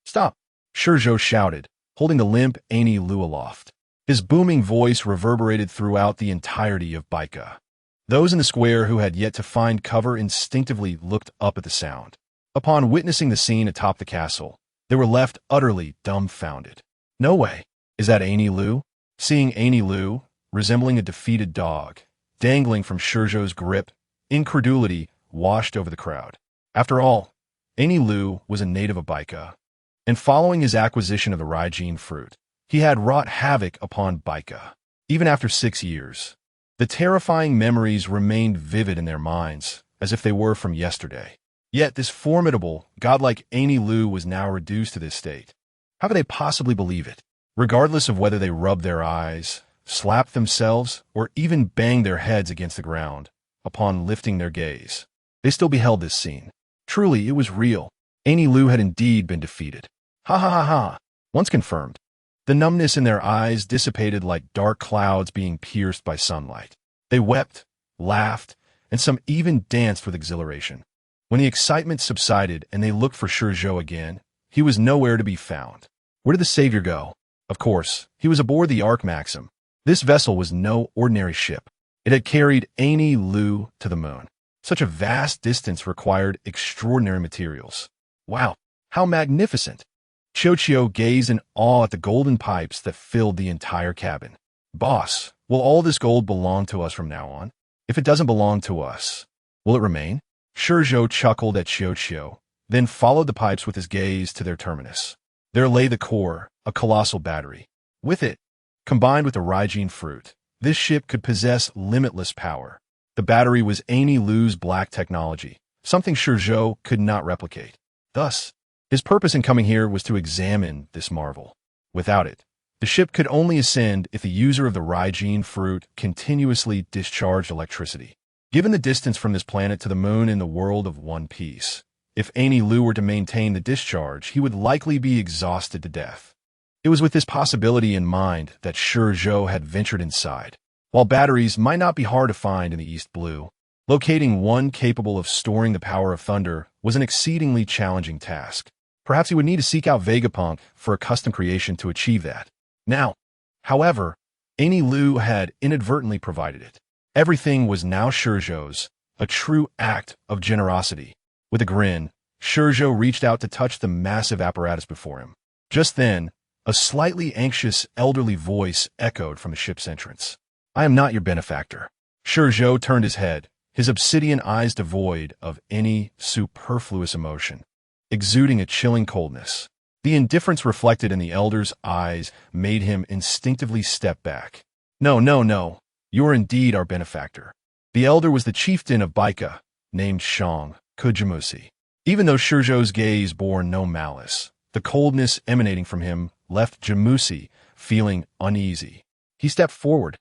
Speaker 1: "Stop!" ShiZhou shouted, holding the limp Annie Lu aloft. His booming voice reverberated throughout the entirety of Baika. Those in the square who had yet to find cover instinctively looked up at the sound. Upon witnessing the scene atop the castle, they were left utterly dumbfounded. "No way! Is that Annie Lu?" Seeing Annie Lu, resembling a defeated dog, dangling from ShiZhou's grip, incredulity washed over the crowd. After all, Annie Lu was a native of Baika, and following his acquisition of the Raijin fruit, he had wrought havoc upon Baika. Even after 6 years, the terrifying memories remained vivid in their minds, as if they were from yesterday. Yet this formidable, godlike Annie Lu was now reduced to this state. How could they possibly believe it? Regardless of whether they rubbed their eyes, slapped themselves, or even banged their heads against the ground, upon lifting their gaze, they still beheld this scene. Truly, it was real. Annie Lu had indeed been defeated. Ha ha ha ha! Once confirmed, the numbness in their eyes dissipated like dark clouds being pierced by sunlight. They wept, laughed, and some even danced with exhilaration. When the excitement subsided and they looked for ShiZhou again, he was nowhere to be found. Where did the savior go? Of course, he was aboard the Ark Maxim. This vessel was no ordinary ship. It had carried Annie Lu to the moon. Such a vast distance required extraordinary materials. Wow, how magnificent! Qiuqiu gazed in awe at the golden pipes that filled the entire cabin. "Boss, will all this gold belong to us from now on? If it doesn't belong to us, will it remain?" ShiZhou chuckled at Qiuqiu, then followed the pipes with his gaze to their terminus. There lay the core, a colossal battery. With it, combined with the Raijin fruit, this ship could possess limitless power. The battery was Annie Lu's black technology, something ShiZhou could not replicate. Thus, his purpose in coming here was to examine this marvel. Without it, the ship could only ascend if the user of the Raijin fruit continuously discharged electricity. Given the distance from this planet to the moon in the world of One Piece, if Annie Lu were to maintain the discharge, he would likely be exhausted to death. It was with this possibility in mind that ShiZhou had ventured inside. While batteries might not be hard to find in the East Blue, locating one capable of storing the power of thunder was an exceedingly challenging task. Perhaps he would need to seek out Vegapunk for a custom creation to achieve that. Now, however, Annie Lu had inadvertently provided it. Everything was now ShiZhou's, a true act of generosity. With a grin, ShiZhou reached out to touch the massive apparatus before him. Just then, a slightly anxious elderly voice echoed from the ship's entrance. "I am not your benefactor." ShiZhou turned his head, his obsidian eyes devoid of any superfluous emotion, exuding a chilling coldness. The indifference reflected in the elder's eyes made him instinctively step back. "No, no, no. You are indeed our benefactor." The elder was the chieftain of Baika, named Shang Kujimusi. Even though ShiZhou's gaze bore no malice, the coldness emanating from him left Jimusi feeling uneasy. He stepped forward,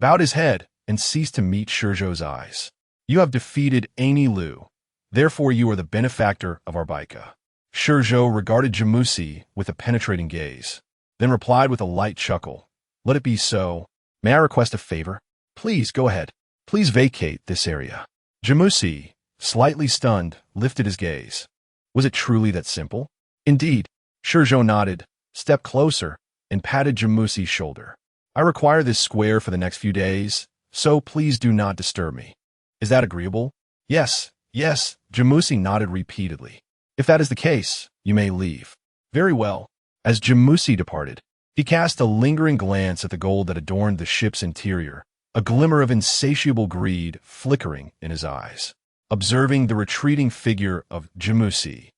Speaker 1: bowed his head, and ceased to meet ShiZhou's eyes. "You have defeated Annie Lu. Therefore you are the benefactor of our Baika." ShiZhou regarded Jimusi with a penetrating gaze, then replied with a light chuckle. "Let it be so. May I request a favor?" "Please, go ahead." Please vacate this area. Jimusi, slightly stunned, lifted his gaze. Was it truly that simple? Indeed. ShiZhou nodded, stepped closer, and patted Jimusi's shoulder. I require this square for the next few days, so please do not disturb me. Is that agreeable? Yes, yes, Jimusi nodded repeatedly. If that is the case, you may leave. Very well. As Jimusi departed, he cast a lingering glance at the gold that adorned the ship's interior, a glimmer of insatiable greed flickering in his eyes. Observing the retreating figure of Jimusi,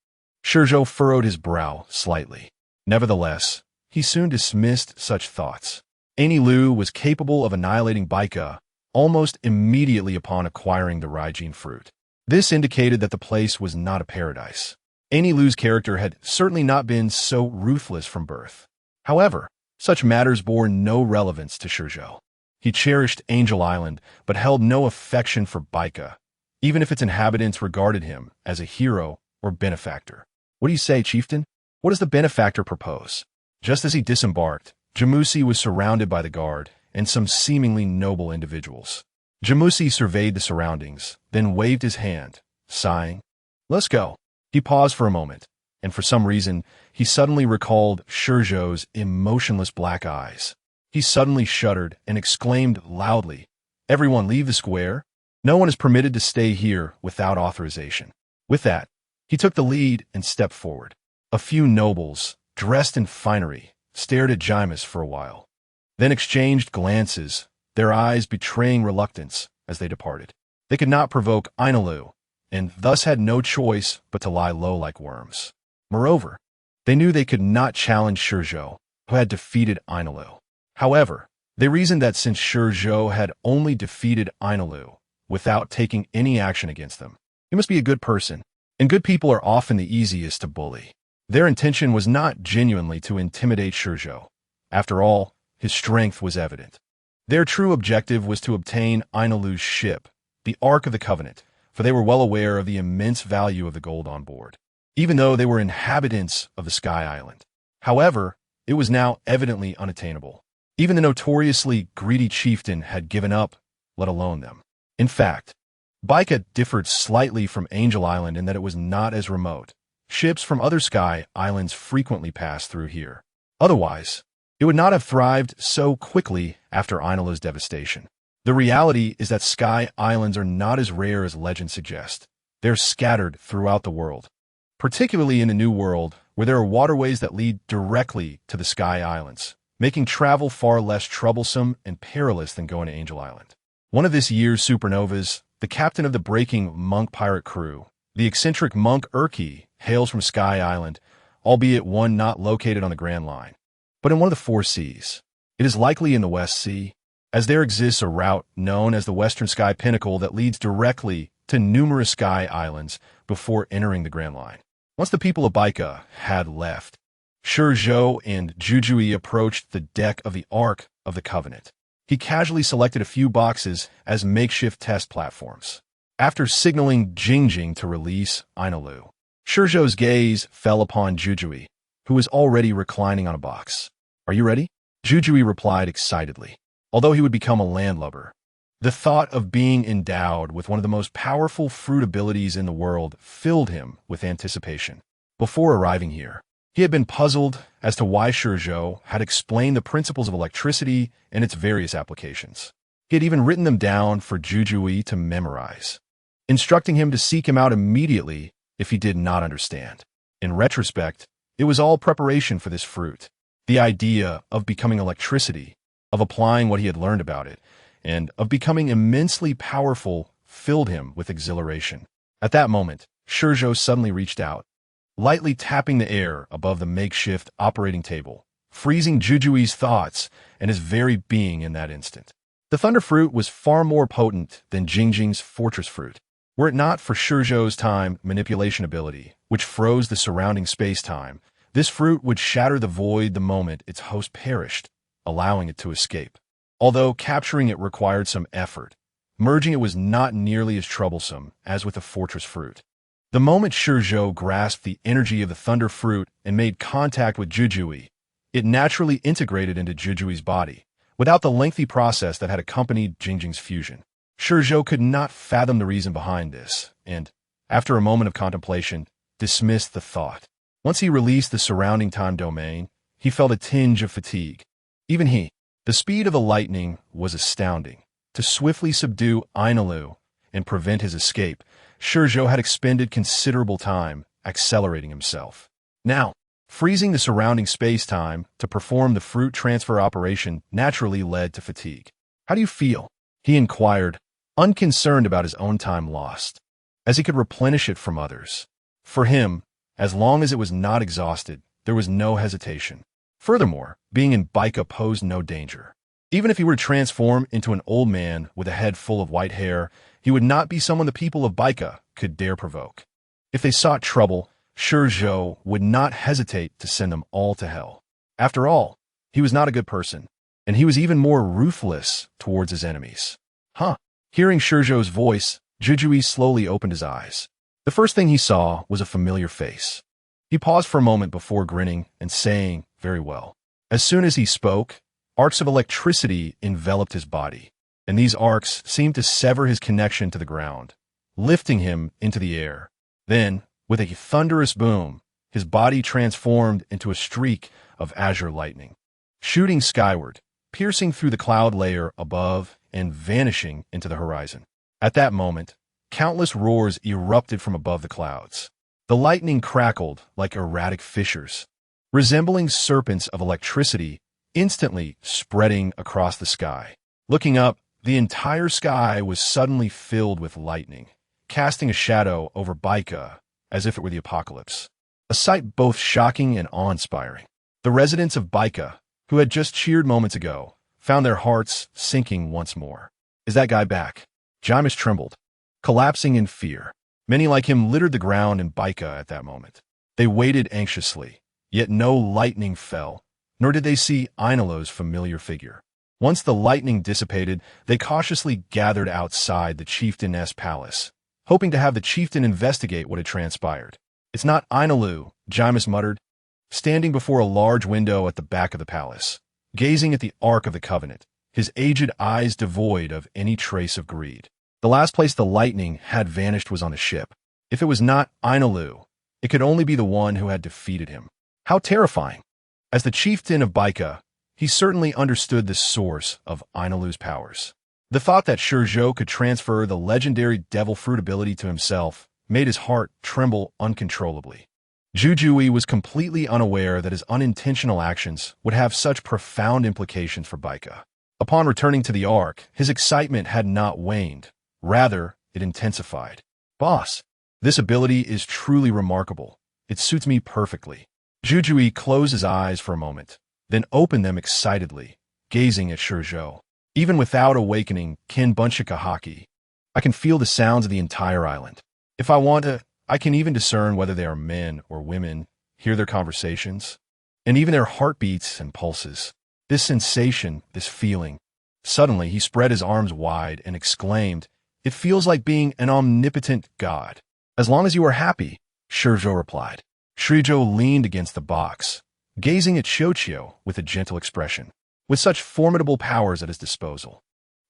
Speaker 1: ShiZhou furrowed his brow slightly. Nevertheless, he soon dismissed such thoughts. Aini Lu was capable of annihilating Baika almost immediately upon acquiring the Raijin fruit. This indicated that the place was not a paradise. Aini Lu's character had certainly not been so ruthless from birth. However, such matters bore no relevance to ShiZhou. He cherished Angel Island, but held no affection for Baika, even if its inhabitants regarded him as a hero or benefactor. What do you say, chieftain? What does the benefactor propose? Just as he disembarked, Jimusi was surrounded by the guard and some seemingly noble individuals. Jimusi surveyed the surroundings, then waved his hand, sighing. Let's go. He paused for a moment, and for some reason, he suddenly recalled ShiZhou's emotionless black eyes. He suddenly shuddered and exclaimed loudly, Everyone leave the square. No one is permitted to stay here without authorization. With that, he took the lead and stepped forward. A few nobles, dressed in finery, stared at Jimus for a while, then exchanged glances, their eyes betraying reluctance as they departed. They could not provoke Aini Lu, and thus had no choice but to lie low like worms. Moreover, they knew they could not challenge ShiZhou, who had defeated Aini Lu. However, they reasoned that since ShiZhou had only defeated Aini Lu without taking any action against them, he must be a good person, and good people are often the easiest to bully. Their intention was not genuinely to intimidate ShiZhou. After all, his strength was evident. Their true objective was to obtain Aini Lu's ship, the Ark of the Covenant, for they were well aware of the immense value of the gold on board, even though they were inhabitants of the Sky Island. However, it was now evidently unattainable. Even the notoriously greedy chieftain had given up, let alone them. In fact, Baika differed slightly from Angel Island in that it was not as remote. Ships from other Sky Islands frequently passed through here. Otherwise, it would not have thrived so quickly after Aini Lu's devastation. The reality is that Sky Islands are not as rare as legend suggests. They're scattered throughout the world, particularly in the New World, where there are waterways that lead directly to the Sky Islands, making travel far less troublesome and perilous than going to Angel Island. One of this year's supernovas, the captain of the breaking monk pirate crew, the eccentric monk Urki, hails from Sky Island, albeit one not located on the Grand Line, but in one of the four seas. It is likely in the West Sea, as there exists a route known as the Western Sky Pinnacle that leads directly to numerous Sky Islands before entering the Grand Line. Once the people of Baika had left, ShiZhou and Jujui approached the deck of the Ark of the Covenant. He casually selected a few boxes as makeshift test platforms. After signaling Jingjing to release Aini Lu, ShiZhou's gaze fell upon Jujui, who was already reclining on a box. Are you ready? Jujui replied excitedly. Although he would become a landlubber, the thought of being endowed with one of the most powerful fruit abilities in the world filled him with anticipation. Before arriving here, he had been puzzled as to why ShiZhou had explained the principles of electricity and its various applications. He had even written them down for Jujui to memorize, instructing him to seek him out immediately if he did not understand. In retrospect, it was all preparation for this fruit. The idea of becoming electricity, of applying what he had learned about it, and of becoming immensely powerful filled him with exhilaration. At that moment, ShiZhou suddenly reached out, lightly tapping the air above the makeshift operating table, freezing Jujui's thoughts and his very being in that instant. The Thunder Fruit was far more potent than Jingjing's Fortress Fruit. Were it not for ShiZhou's time manipulation ability, which froze the surrounding space-time, this fruit would shatter the void the moment its host perished, allowing it to escape. Although capturing it required some effort, merging it was not nearly as troublesome as with the Fortress Fruit. The moment ShiZhou grasped the energy of the Thunder Fruit and made contact with Jujui, it naturally integrated into Jujui's body, without the lengthy process that had accompanied Jingjing's fusion. ShiZhou could not fathom the reason behind this, and, after a moment of contemplation, dismissed the thought. Once he released the surrounding time domain, he felt a tinge of fatigue. Even he. The speed of the lightning was astounding. To swiftly subdue Ainalu and prevent his escape, ShiZhou had expended considerable time accelerating himself. Now, freezing the surrounding space-time to perform the fruit transfer operation naturally led to fatigue. "How do you feel?" he inquired, unconcerned about his own time lost, as he could replenish it from others. For him, as long as it was not exhausted, there was no hesitation. Furthermore, being in Baika posed no danger. Even if he were to transform into an old man with a head full of white hair, he would not be someone the people of Baika could dare provoke. If they sought trouble, ShiZhou would not hesitate to send them all to hell. After all, he was not a good person, and he was even more ruthless towards his enemies. Hearing ShiZhou's voice, Zhizhui slowly opened his eyes. The first thing he saw was a familiar face. He paused for a moment before grinning and saying, "Very well." As soon as he spoke, arcs of electricity enveloped his body, and these arcs seemed to sever his connection to the ground, lifting him into the air. Then, with a thunderous boom, his body transformed into a streak of azure lightning, shooting skyward, piercing through the cloud layer above and vanishing into the horizon. At that moment, countless roars erupted from above the clouds. The lightning crackled like erratic fissures, resembling serpents of electricity instantly spreading across the sky. Looking up, the entire sky was suddenly filled with lightning, casting a shadow over Baika as if it were the apocalypse. A sight both shocking and awe-inspiring. The residents of Baika, who had just cheered moments ago, found their hearts sinking once more. "Is that guy back?" Jimis trembled, collapsing in fear. Many like him littered the ground in Baika at that moment. They waited anxiously, yet no lightning fell, nor did they see Ainalu's familiar figure. Once the lightning dissipated, they cautiously gathered outside the chieftainess' palace, hoping to have the chieftain investigate what had transpired. "It's not Ainalu," Jimis muttered, standing before a large window at the back of the palace, gazing at the Ark of the Covenant, his aged eyes devoid of any trace of greed. The last place the lightning had vanished was on the ship. If it was not Ainalu, it could only be the one who had defeated him. How terrifying! As the chieftain of Baika, he certainly understood the source of Ainalu's powers. The thought that ShiZhou could transfer the legendary devil fruit ability to himself made his heart tremble uncontrollably. Zhizhui was completely unaware that his unintentional actions would have such profound implications for Baika. Upon returning to the Ark, his excitement had not waned. Rather, it intensified. "Boss, this ability is truly remarkable. It suits me perfectly." Zhizhui closed his eyes for a moment, then opened them excitedly, gazing at ShiZhou. "Even without awakening Ken Bunchikahaki, I can feel the sounds of the entire island. If I want to, I can even discern whether they are men or women, hear their conversations, and even their heartbeats and pulses. This sensation, this feeling." Suddenly, he spread his arms wide and exclaimed, "It feels like being an omnipotent god." "As long as you are happy," ShiZhou replied. ShiZhou leaned against the box, gazing at Qiuqiu with a gentle expression. With such formidable powers at his disposal,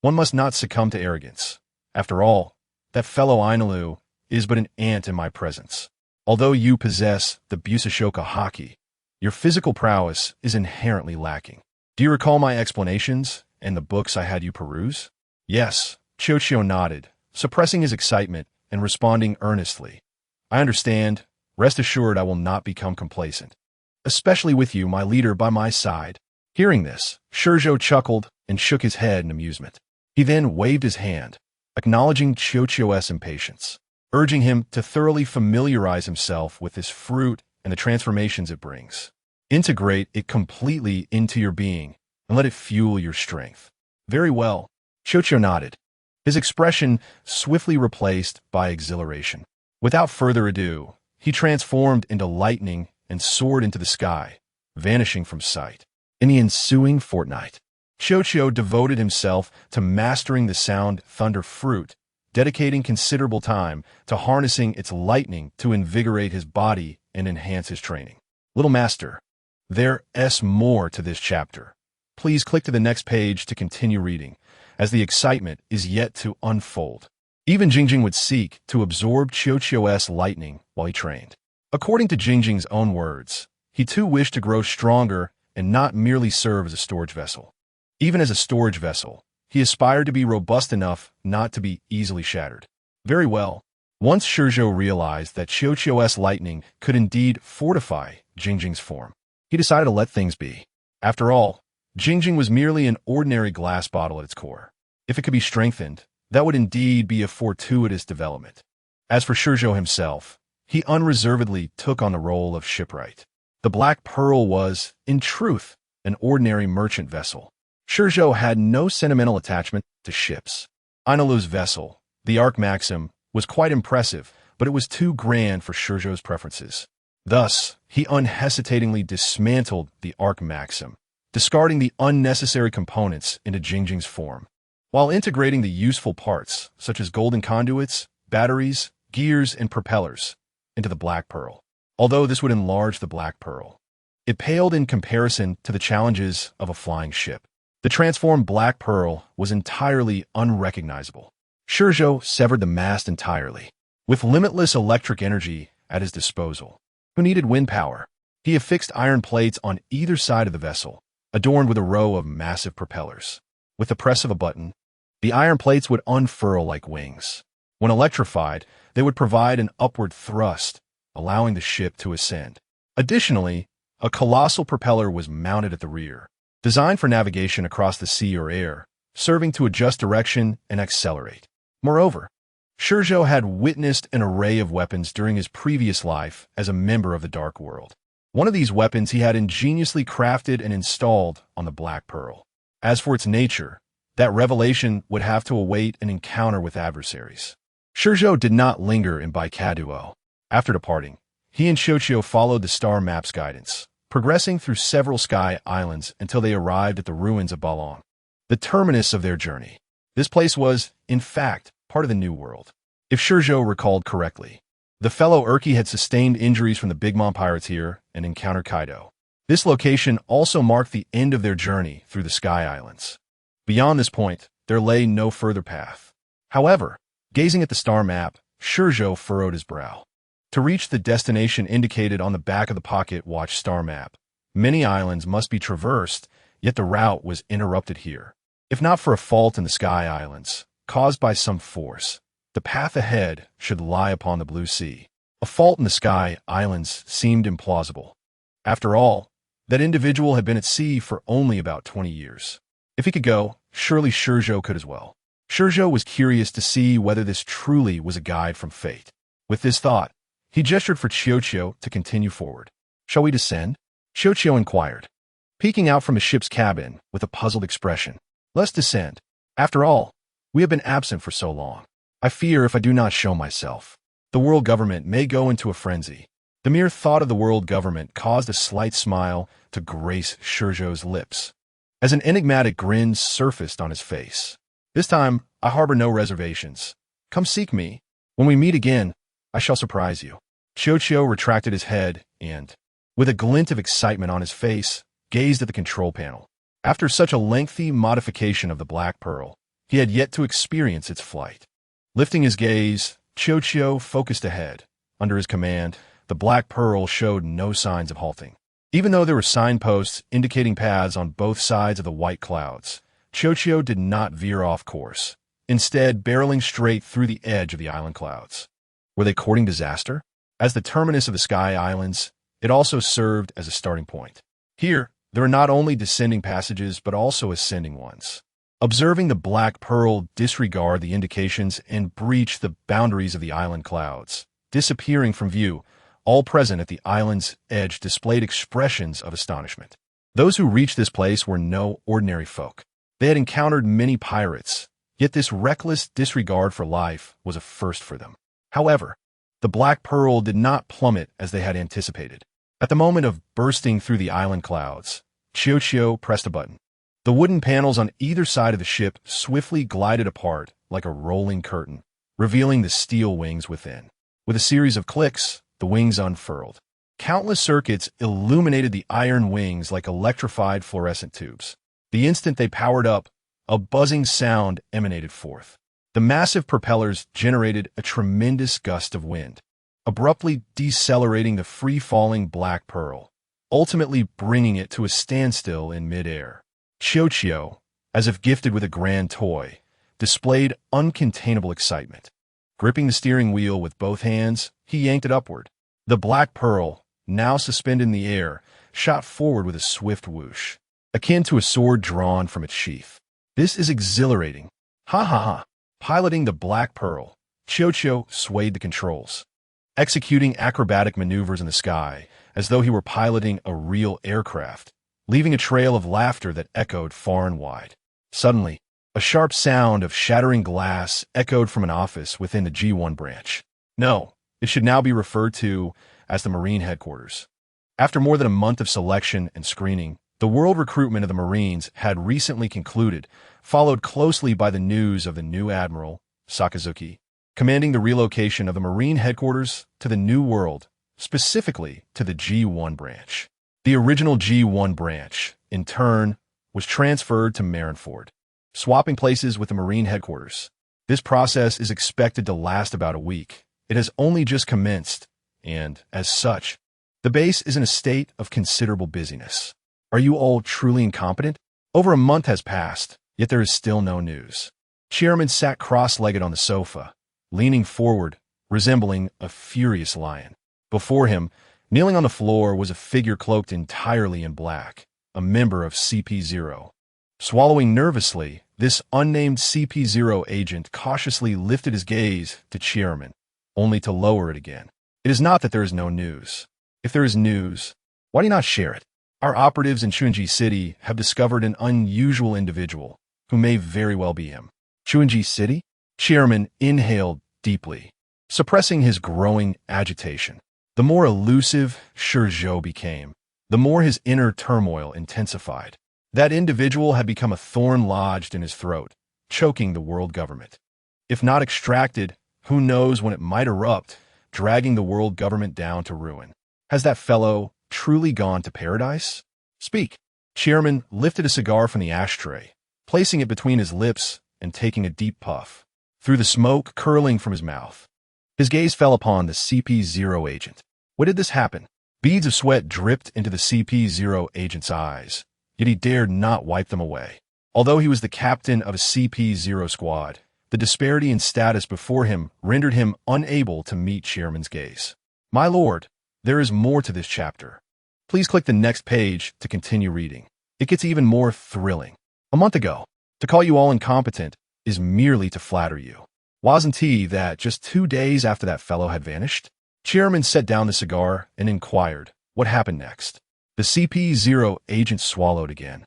Speaker 1: one must not succumb to arrogance. After all, that fellow Ainalu is but an ant in my presence. Although you possess the Busashoka Haki, your physical prowess is inherently lacking. Do you recall my explanations and the books I had you peruse?" "Yes," Qiuqiu nodded, suppressing his excitement and responding earnestly. "I understand. Rest assured I will not become complacent, especially with you, my leader, by my side." Hearing this, ShiZhou chuckled and shook his head in amusement. He then waved his hand, acknowledging Qiuqiu's impatience, urging him to thoroughly familiarize himself with this fruit and the transformations it brings. Integrate it completely into your being and let it fuel your strength. "Very well," Qiuqiu nodded, his expression swiftly replaced by exhilaration. Without further ado, he transformed into lightning and soared into the sky, vanishing from sight. In the ensuing fortnight, Qiuqiu devoted himself to mastering the sound thunder fruit, dedicating considerable time to harnessing its lightning to invigorate his body and enhance his training. Little master, there's more to this chapter. Please click to the next page to continue reading. as the excitement is yet to unfold. Even Jingjing would seek to absorb Qiuqiu's lightning while he trained. According to Jingjing's own words, he too wished to grow stronger and not merely serve as a storage vessel. Even as a storage vessel, he aspired to be robust enough not to be easily shattered. Very well. Once ShiZhou realized that Qiuqiu's lightning could indeed fortify Jingjing's form, he decided to let things be. After all, Jingjing was merely an ordinary glass bottle at its core. If it could be strengthened, that would indeed be a fortuitous development. As for ShiZhou himself, he unreservedly took on the role of shipwright. The Black Pearl was, in truth, an ordinary merchant vessel. ShiZhou had no sentimental attachment to ships. Ainalu's vessel, the Ark Maxim, was quite impressive, but it was too grand for ShiZhou's preferences. Thus, he unhesitatingly dismantled the Ark Maxim, discarding the unnecessary components into Jingjing's form, while integrating the useful parts, such as golden conduits, batteries, gears, and propellers, into the Black Pearl. Although this would enlarge the Black Pearl, it paled in comparison to the challenges of a flying ship. The transformed Black Pearl was entirely unrecognizable. ShiZhou severed the mast entirely. With limitless electric energy at his disposal, who needed wind power, he affixed iron plates on either side of the vessel, adorned with a row of massive propellers. With the press of a button, the iron plates would unfurl like wings. When electrified, they would provide an upward thrust, allowing the ship to ascend. Additionally, a colossal propeller was mounted at the rear, designed for navigation across the sea or air, serving to adjust direction and accelerate. Moreover, ShiZhou had witnessed an array of weapons during his previous life as a member of the Dark World. One of these weapons he had ingeniously crafted and installed on the Black Pearl. As for its nature, that revelation would have to await an encounter with adversaries. ShiZhou did not linger in Baikaduo. After departing, he and Qiuqiu followed the star map's guidance, progressing through several sky islands until they arrived at the ruins of Balong, the terminus of their journey. This place was, in fact, part of the New World. If ShiZhou recalled correctly, the fellow Urki had sustained injuries from the Big Mom pirates here and encountered Kaido. This location also marked the end of their journey through the Sky Islands. Beyond this point, there lay no further path. However, gazing at the star map, ShiZhou furrowed his brow. To reach the destination indicated on the back of the pocket watch star map, many islands must be traversed, yet the route was interrupted here. If not for a fault in the Sky Islands, caused by some force, the path ahead should lie upon the blue sea. A fault in the Sky Islands seemed implausible. After all, that individual had been at sea for only about 20 years. If he could go, surely ShiZhou could as well. ShiZhou was curious to see whether this truly was a guide from fate. With this thought, he gestured for Qiuqiu to continue forward. "Shall we descend?" Qiuqiu inquired, peeking out from his ship's cabin with a puzzled expression. "Let's descend. After all, we have been absent for so long. I fear if I do not show myself, the world government may go into a frenzy." The mere thought of the world government caused a slight smile to grace ShiZhou's lips, as an enigmatic grin surfaced on his face. "This time, I harbor no reservations. Come seek me. When we meet again, I shall surprise you." Qiuqiu retracted his head and, with a glint of excitement on his face, gazed at the control panel. After such a lengthy modification of the Black Pearl, he had yet to experience its flight. Lifting his gaze, Qiuqiu focused ahead. Under his command, the Black Pearl showed no signs of halting. Even though there were signposts indicating paths on both sides of the white clouds, Qiuqiu did not veer off course, instead barreling straight through the edge of the island clouds. Were they courting disaster? As the terminus of the Sky Islands, it also served as a starting point. Here, there are not only descending passages but also ascending ones. Observing the Black Pearl disregard the indications and breach the boundaries of the island clouds, disappearing from view, all present at the island's edge displayed expressions of astonishment. Those who reached this place were no ordinary folk. They had encountered many pirates, yet this reckless disregard for life was a first for them. However, the Black Pearl did not plummet as they had anticipated. At the moment of bursting through the island clouds, Qiuqiu pressed a button. The wooden panels on either side of the ship swiftly glided apart like a rolling curtain, revealing the steel wings within. With a series of clicks, the wings unfurled. Countless circuits illuminated the iron wings like electrified fluorescent tubes. The instant they powered up, a buzzing sound emanated forth. The massive propellers generated a tremendous gust of wind, abruptly decelerating the free-falling Black Pearl, ultimately bringing it to a standstill in midair. ShiZhou, as if gifted with a grand toy, displayed uncontainable excitement. Gripping the steering wheel with both hands, he yanked it upward. The Black Pearl, now suspended in the air, shot forward with a swift whoosh, akin to a sword drawn from its sheath. This is exhilarating. Ha ha ha. Piloting the Black Pearl, ShiZhou swayed the controls, executing acrobatic maneuvers in the sky as though he were piloting a real aircraft, leaving a trail of laughter that echoed far and wide. Suddenly, a sharp sound of shattering glass echoed from an office within the G1 branch. No, it should now be referred to as the Marine headquarters. After more than a month of selection and screening, the world recruitment of the Marines had recently concluded, followed closely by the news of the new Admiral, Sakazuki, commanding the relocation of the Marine headquarters to the New World, specifically to the G1 branch. The original G1 branch, in turn, was transferred to Marineford, swapping places with the Marine headquarters. This process is expected to last about a week. It has only just commenced, and, as such, the base is in a state of considerable busyness. Are you all truly incompetent? Over a month has passed, yet there is still no news. Chairman sat cross-legged on the sofa, leaning forward, resembling a furious lion. Before him, kneeling on the floor, was a figure cloaked entirely in black, a member of CP0. Swallowing nervously, this unnamed CP0 agent cautiously lifted his gaze to Chairman, only to lower it again. It is not that there is no news. If there is news, why do you not share it? Our operatives in Chuanji City have discovered an unusual individual who may very well be him. Chuanji City? Chairman inhaled deeply, suppressing his growing agitation. The more elusive ShiZhou became, the more his inner turmoil intensified. That individual had become a thorn lodged in his throat, choking the world government. If not extracted, who knows when it might erupt, dragging the world government down to ruin. Has that fellow truly gone to paradise? Speak. Chairman lifted a cigar from the ashtray, placing it between his lips and taking a deep puff. Through the smoke curling from his mouth, his gaze fell upon the CP0 agent. When did this happen? Beads of sweat dripped into the CP0 agent's eyes, yet he dared not wipe them away. Although he was the captain of a CP0 squad, the disparity in status before him rendered him unable to meet Chairman's gaze. My lord, there is more to this chapter. Please click the next page to continue reading. It gets even more thrilling. A month ago, to call you all incompetent is merely to flatter you. Wasn't he that just 2 days after that fellow had vanished? Chairman set down the cigar and inquired, what happened next? The CP0 agent swallowed again.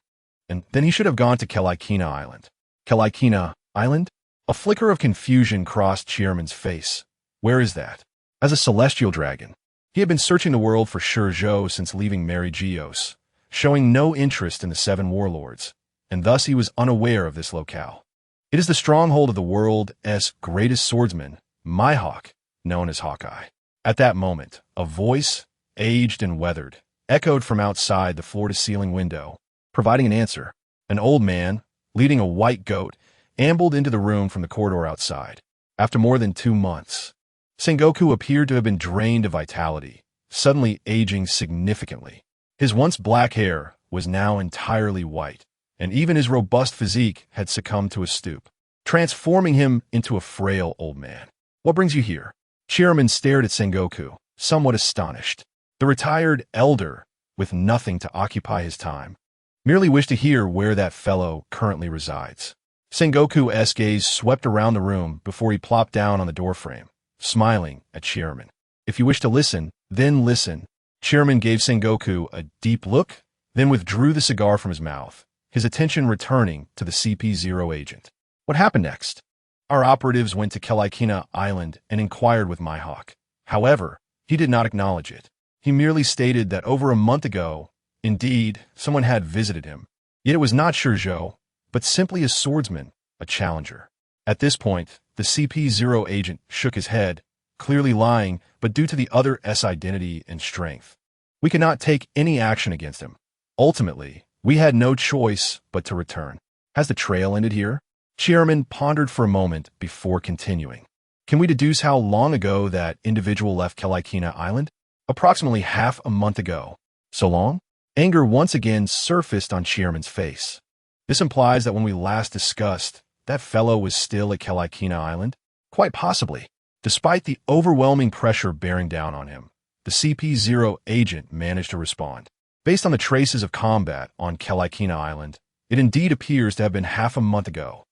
Speaker 1: And then he should have gone to Kelaikina Island. Kelaikina Island? A flicker of confusion crossed Chairman's face. Where is that? As a celestial dragon, he had been searching the world for ShiZhou since leaving Mary Geos, showing no interest in the 7 warlords, and thus he was unaware of this locale. It is the stronghold of the world's greatest swordsman, Mihawk, known as Hawkeye. At that moment, a voice, aged and weathered, echoed from outside the floor-to-ceiling window, providing an answer. An old man, leading a white goat, ambled into the room from the corridor outside. After more than 2 months, Sengoku appeared to have been drained of vitality, suddenly aging significantly. His once black hair was now entirely white, and even his robust physique had succumbed to a stoop, transforming him into a frail old man. What brings you here? Chairman stared at Sengoku, somewhat astonished. The retired elder, with nothing to occupy his time, merely wished to hear where that fellow currently resides. Sengoku's gaze swept around the room before he plopped down on the doorframe, smiling at Chairman. If you wish to listen, then listen. Chairman gave Sengoku a deep look, then withdrew the cigar from his mouth, his attention returning to the CP0 agent. What happened next? Our operatives went to Kelaikina Island and inquired with Mihawk. However, he did not acknowledge it. He merely stated that over a month ago, indeed, someone had visited him. Yet it was not ShiZhou, but simply a swordsman, a challenger. At this point, the CP0 agent shook his head, clearly lying, but due to the other's identity and strength, we could not take any action against him. Ultimately, we had no choice but to return. Has the trail ended here? Chairman pondered for a moment before continuing. Can we deduce how long ago that individual left Kelikina Island? Approximately half a month ago. So long? Anger once again surfaced on Chairman's face. This implies that when we last discussed, that fellow was still at Kelikina Island? Quite possibly. Despite the overwhelming pressure bearing down on him, the CP0 agent managed to respond. Based on the traces of combat on Kelikina Island, it indeed appears to have been half a month ago.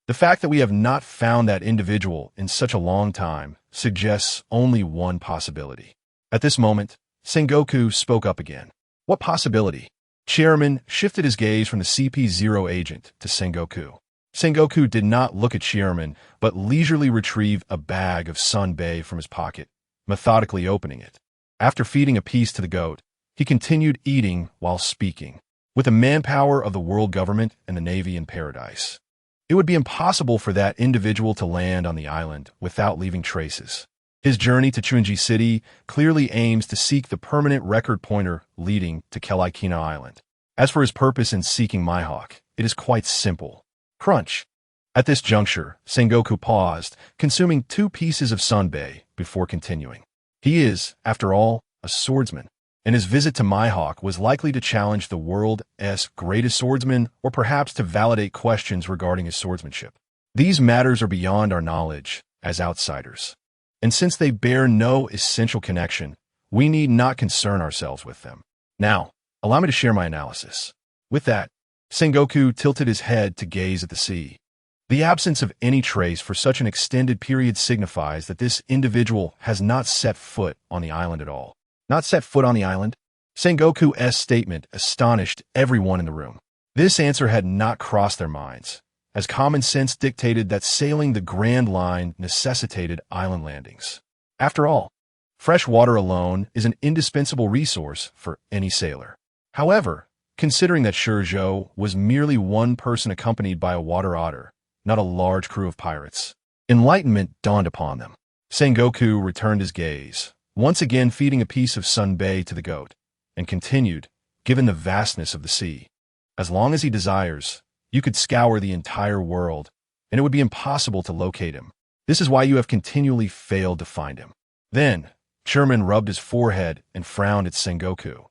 Speaker 1: The fact that we have not found that individual in such a long time suggests only one possibility. At this moment, Sengoku spoke up again. What possibility? Chairman shifted his gaze from the CP0 agent to Sengoku. Sengoku did not look at Chairman, but leisurely retrieved a bag of sunbae from his pocket, methodically opening it. After feeding a piece to the goat, he continued eating while speaking. With the manpower of the world government and the Navy in paradise, it would be impossible for that individual to land on the island without leaving traces. His journey to Chunji City clearly aims to seek the permanent record pointer leading to Kelikina Island. As for his purpose in seeking Mihawk, it is quite simple. Crunch. At this juncture, Sengoku paused, consuming 2 pieces of sunbae before continuing. He is, after all, a swordsman, and his visit to Mihawk was likely to challenge the world's greatest swordsman or perhaps to validate questions regarding his swordsmanship. These matters are beyond our knowledge as outsiders, and since they bear no essential connection, we need not concern ourselves with them. Now, allow me to share my analysis. With that, Sengoku tilted his head to gaze at the sea. The absence of any trace for such an extended period signifies that this individual has not set foot on the island at all. Not set foot on the island? Sengoku's statement astonished everyone in the room. This answer had not crossed their minds, as common sense dictated that sailing the Grand Line necessitated island landings. After all, fresh water alone is an indispensable resource for any sailor. However, considering that ShiZhou was merely one person accompanied by a water otter, not a large crew of pirates, enlightenment dawned upon them. Sengoku returned his gaze, once again feeding a piece of sunbae to the goat, and continued, given the vastness of the sea. As long as he desires, you could scour the entire world, and it would be impossible to locate him. This is why you have continually failed to find him. Then, Chairman rubbed his forehead and frowned at Sengoku.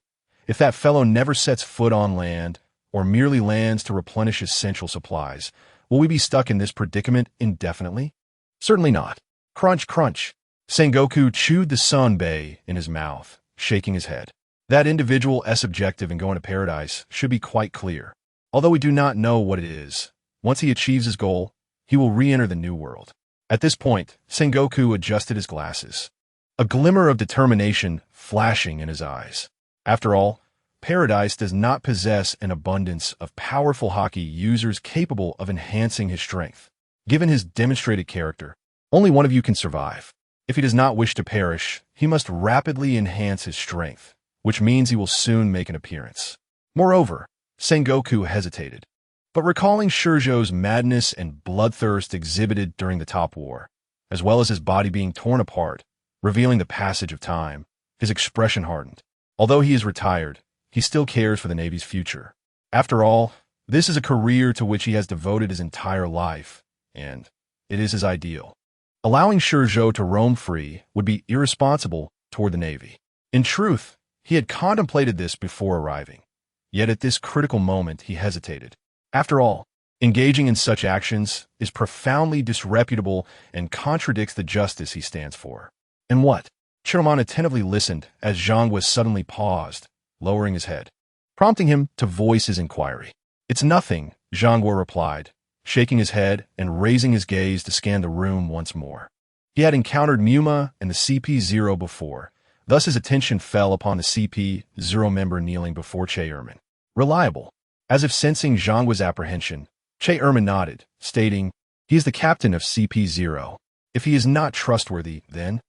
Speaker 1: If that fellow never sets foot on land, or merely lands to replenish essential supplies, will we be stuck in this predicament indefinitely? Certainly not. Crunch, crunch. Sengoku chewed the sunbae in his mouth, shaking his head. That individual's objective in going to paradise should be quite clear. Although we do not know what it is, once he achieves his goal, he will re-enter the new world. At this point, Sengoku adjusted his glasses, a glimmer of determination flashing in his eyes. After all, paradise does not possess an abundance of powerful hockey users capable of enhancing his strength. Given his demonstrated character, only one of you can survive. If he does not wish to perish, he must rapidly enhance his strength, which means he will soon make an appearance. Moreover, Sengoku hesitated. But recalling ShiZhou's madness and bloodthirst exhibited during the Top War, as well as his body being torn apart, revealing the passage of time, his expression hardened. Although he is retired, he still cares for the Navy's future. After all, this is a career to which he has devoted his entire life, and it is his ideal. Allowing ShiZhou to roam free would be irresponsible toward the Navy. In truth, he had contemplated this before arriving. Yet at this critical moment, he hesitated. After all, engaging in such actions is profoundly disreputable and contradicts the justice he stands for. And what? Chairman attentively listened as Zhang was suddenly paused, lowering his head, prompting him to voice his inquiry. It's nothing, Zhang replied, shaking his head and raising his gaze to scan the room once more. He had encountered Muma and the CP0 before, thus his attention fell upon the CP0 member kneeling before Chairman. Reliable. As if sensing Zhang's apprehension, Chairman nodded, stating, he is the captain of CP0. If he is not trustworthy, then...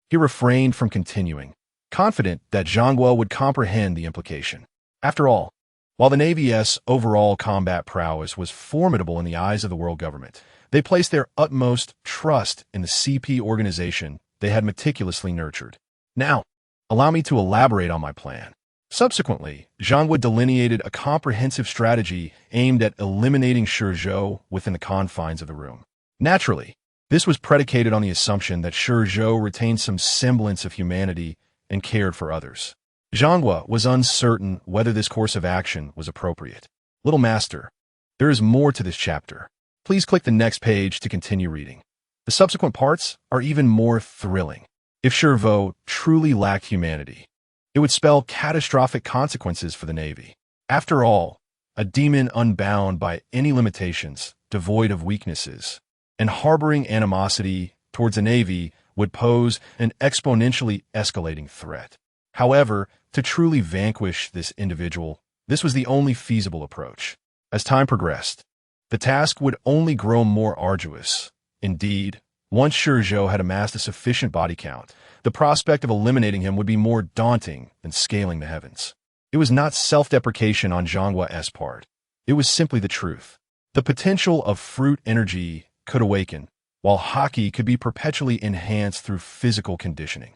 Speaker 1: He refrained from continuing, confident that Zhang would comprehend the implication. After all, while the Navy's overall combat prowess was formidable in the eyes of the world government, they placed their utmost trust in the CP organization they had meticulously nurtured. Now, allow me to elaborate on my plan. Subsequently, Zhangwa delineated a comprehensive strategy aimed at eliminating ShiZhou within the confines of the room. Naturally, this was predicated on the assumption that ShiZhou retained some semblance of humanity and cared for others. Zhangwa was uncertain whether this course of action was appropriate. Little Master, there is more to this chapter. Please click the next page to continue reading. The subsequent parts are even more thrilling. If ShiZhou truly lacked humanity, it would spell catastrophic consequences for the Navy. After all, a demon unbound by any limitations, devoid of weaknesses, and harboring animosity towards the Navy would pose an exponentially escalating threat. However, to truly vanquish this individual, this was the only feasible approach. As time progressed, the task would only grow more arduous. Indeed, once ShiZhou had amassed a sufficient body count, the prospect of eliminating him would be more daunting than scaling the heavens. It was not self-deprecation on Zhangwa's part. It was simply the truth. The potential of fruit energy could awaken, while hockey could be perpetually enhanced through physical conditioning.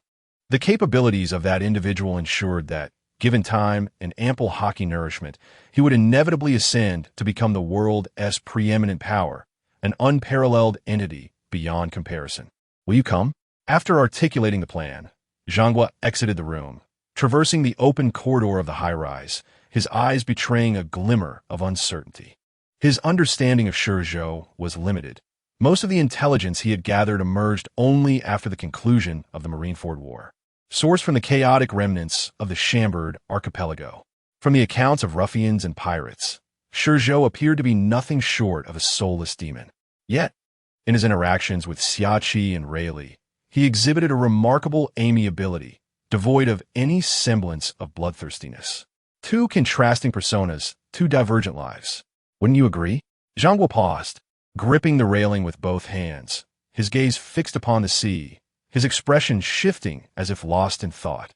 Speaker 1: The capabilities of that individual ensured that, given time and ample hockey nourishment, he would inevitably ascend to become the world's preeminent power, an unparalleled entity beyond comparison. Will you come? After articulating the plan, Zhangwa exited the room, traversing the open corridor of the high-rise, his eyes betraying a glimmer of uncertainty. His understanding of ShiZhou was limited. Most of the intelligence he had gathered emerged only after the conclusion of the Marineford War, sourced from the chaotic remnants of the Chambord archipelago. From the accounts of ruffians and pirates, ShiZhou appeared to be nothing short of a soulless demon. Yet, in his interactions with Xiaoqi and Rayleigh, he exhibited a remarkable amiability, devoid of any semblance of bloodthirstiness. Two contrasting personas, two divergent lives. Wouldn't you agree? Zhangwa paused, gripping the railing with both hands, his gaze fixed upon the sea, his expression shifting as if lost in thought.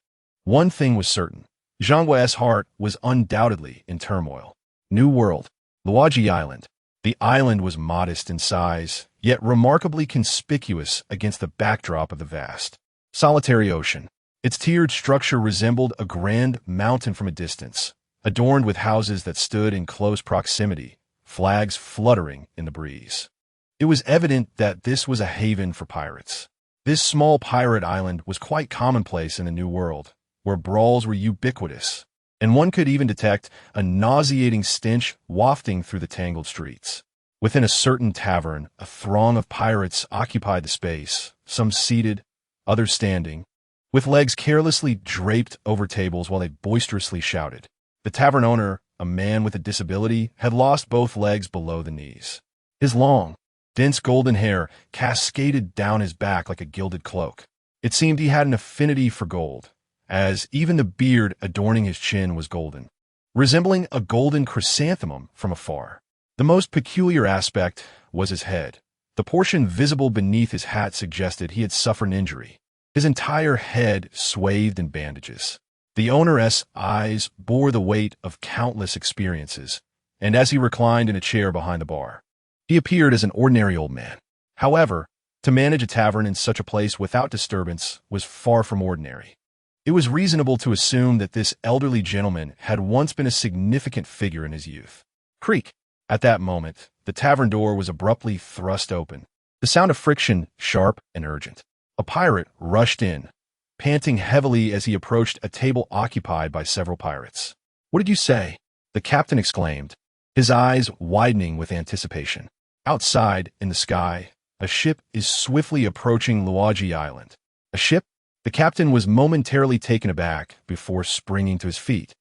Speaker 1: One thing was certain. Zhangwa's heart was undoubtedly in turmoil. New World, Luoji Island. The island was modest in size, yet remarkably conspicuous against the backdrop of the vast, solitary ocean. Its tiered structure resembled a grand mountain from a distance, adorned with houses that stood in close proximity, flags fluttering in the breeze. It was evident that this was a haven for pirates. This small pirate island was quite commonplace in the New World, where brawls were ubiquitous, and one could even detect a nauseating stench wafting through the tangled streets. Within a certain tavern, a throng of pirates occupied the space, some seated, others standing, with legs carelessly draped over tables while they boisterously shouted. The tavern owner, a man with a disability, had lost both legs below the knees. His long, dense golden hair cascaded down his back like a gilded cloak. It seemed he had an affinity for gold, as even the beard adorning his chin was golden, resembling a golden chrysanthemum from afar. The most peculiar aspect was his head. The portion visible beneath his hat suggested he had suffered an injury, his entire head swathed in bandages. The owner's eyes bore the weight of countless experiences, and as he reclined in a chair behind the bar, he appeared as an ordinary old man. However, to manage a tavern in such a place without disturbance was far from ordinary. It was reasonable to assume that this elderly gentleman had once been a significant figure in his youth. Creak! At that moment, the tavern door was abruptly thrust open, the sound of friction sharp and urgent. A pirate rushed in, panting heavily as he approached a table occupied by several pirates. "What did you say?" the captain exclaimed, his eyes widening with anticipation. Outside, in the sky, a ship is swiftly approaching Luoji Island. A ship? The captain was momentarily taken aback before springing to his feet,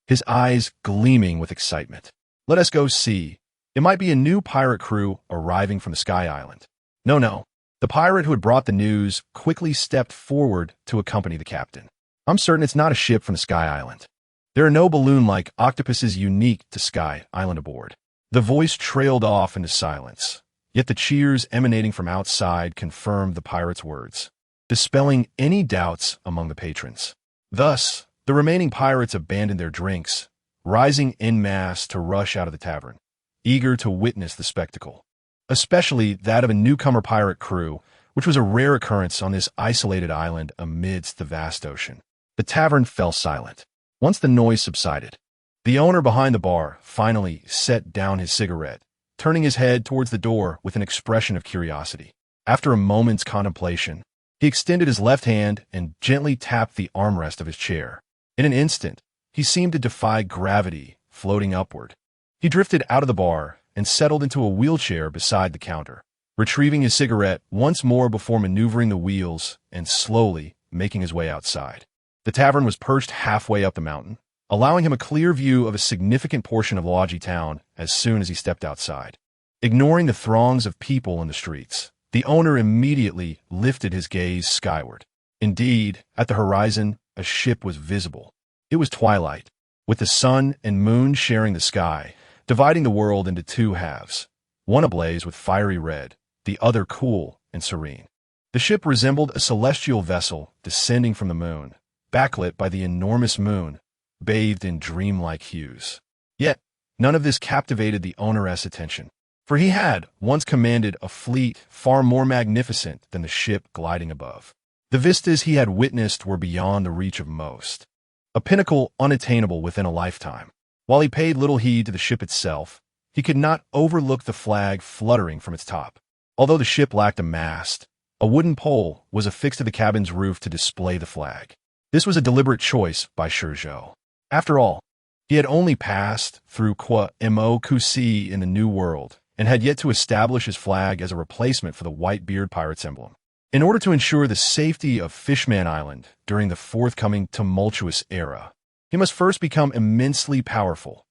Speaker 1: his eyes gleaming with excitement. "Let us go see. It might be a new pirate crew arriving from the Sky Island." No. The pirate who had brought the news quickly stepped forward to accompany the captain. "I'm certain it's not a ship from the Sky Island. There are no balloon-like octopuses unique to Sky Island aboard." The voice trailed off into silence, yet the cheers emanating from outside confirmed the pirate's words, dispelling any doubts among the patrons. Thus, the remaining pirates abandoned their drinks, rising en masse to rush out of the tavern, eager to witness the spectacle, especially that of a newcomer pirate crew, which was a rare occurrence on this isolated island amidst the vast ocean. The tavern fell silent. Once the noise subsided, the owner behind the bar finally set down his cigarette, turning his head towards the door with an expression of curiosity. After a moment's contemplation, he extended his left hand and gently tapped the armrest of his chair. In an instant, he seemed to defy gravity, floating upward. He drifted out of the bar and settled into a wheelchair beside the counter, retrieving his cigarette once more before maneuvering the wheels and slowly making his way outside. The tavern was perched halfway up the mountain, allowing him a clear view of a significant portion of Logi town as soon as he stepped outside. Ignoring the throngs of people in the streets, the owner immediately lifted his gaze skyward. Indeed, at the horizon, a ship was visible. It was twilight, with the sun and moon sharing the sky, dividing the world into two halves, one ablaze with fiery red, the other cool and serene. The ship resembled a celestial vessel descending from the moon, backlit by the enormous moon, bathed in dreamlike hues. Yet, none of this captivated the owner's attention, for he had once commanded a fleet far more magnificent than the ship gliding above. The vistas he had witnessed were beyond the reach of most, a pinnacle unattainable within a lifetime. While he paid little heed to the ship itself, he could not overlook the flag fluttering from its top. Although the ship lacked a mast, a wooden pole was affixed to the cabin's roof to display the flag. This was a deliberate choice by ShiZhou. After all, he had only passed through Mo in the New World and had yet to establish his flag as a replacement for the White-Beard Pirate's emblem. In order to ensure the safety of Fishman Island during the forthcoming tumultuous era, he must first become immensely powerful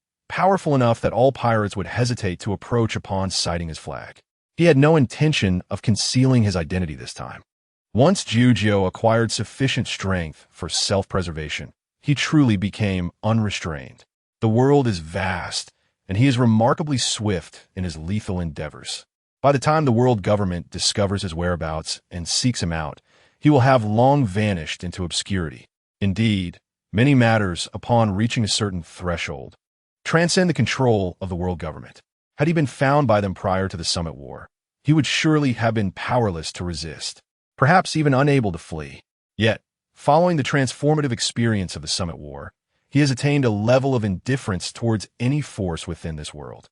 Speaker 1: enough that all pirates would hesitate to approach upon sighting his flag. He had no intention of concealing his identity this time. Once ShiZhou acquired sufficient strength for self-preservation, he truly became unrestrained. The world is vast, and he is remarkably swift in his lethal endeavors. By the time the world government discovers his whereabouts and seeks him out, he will have long vanished into obscurity. Indeed, many matters, upon reaching a certain threshold, transcend the control of the world government. Had he been found by them prior to the Summit War, he would surely have been powerless to resist, perhaps even unable to flee. Yet, following the transformative experience of the Summit War, he has attained a level of indifference towards any force within this world.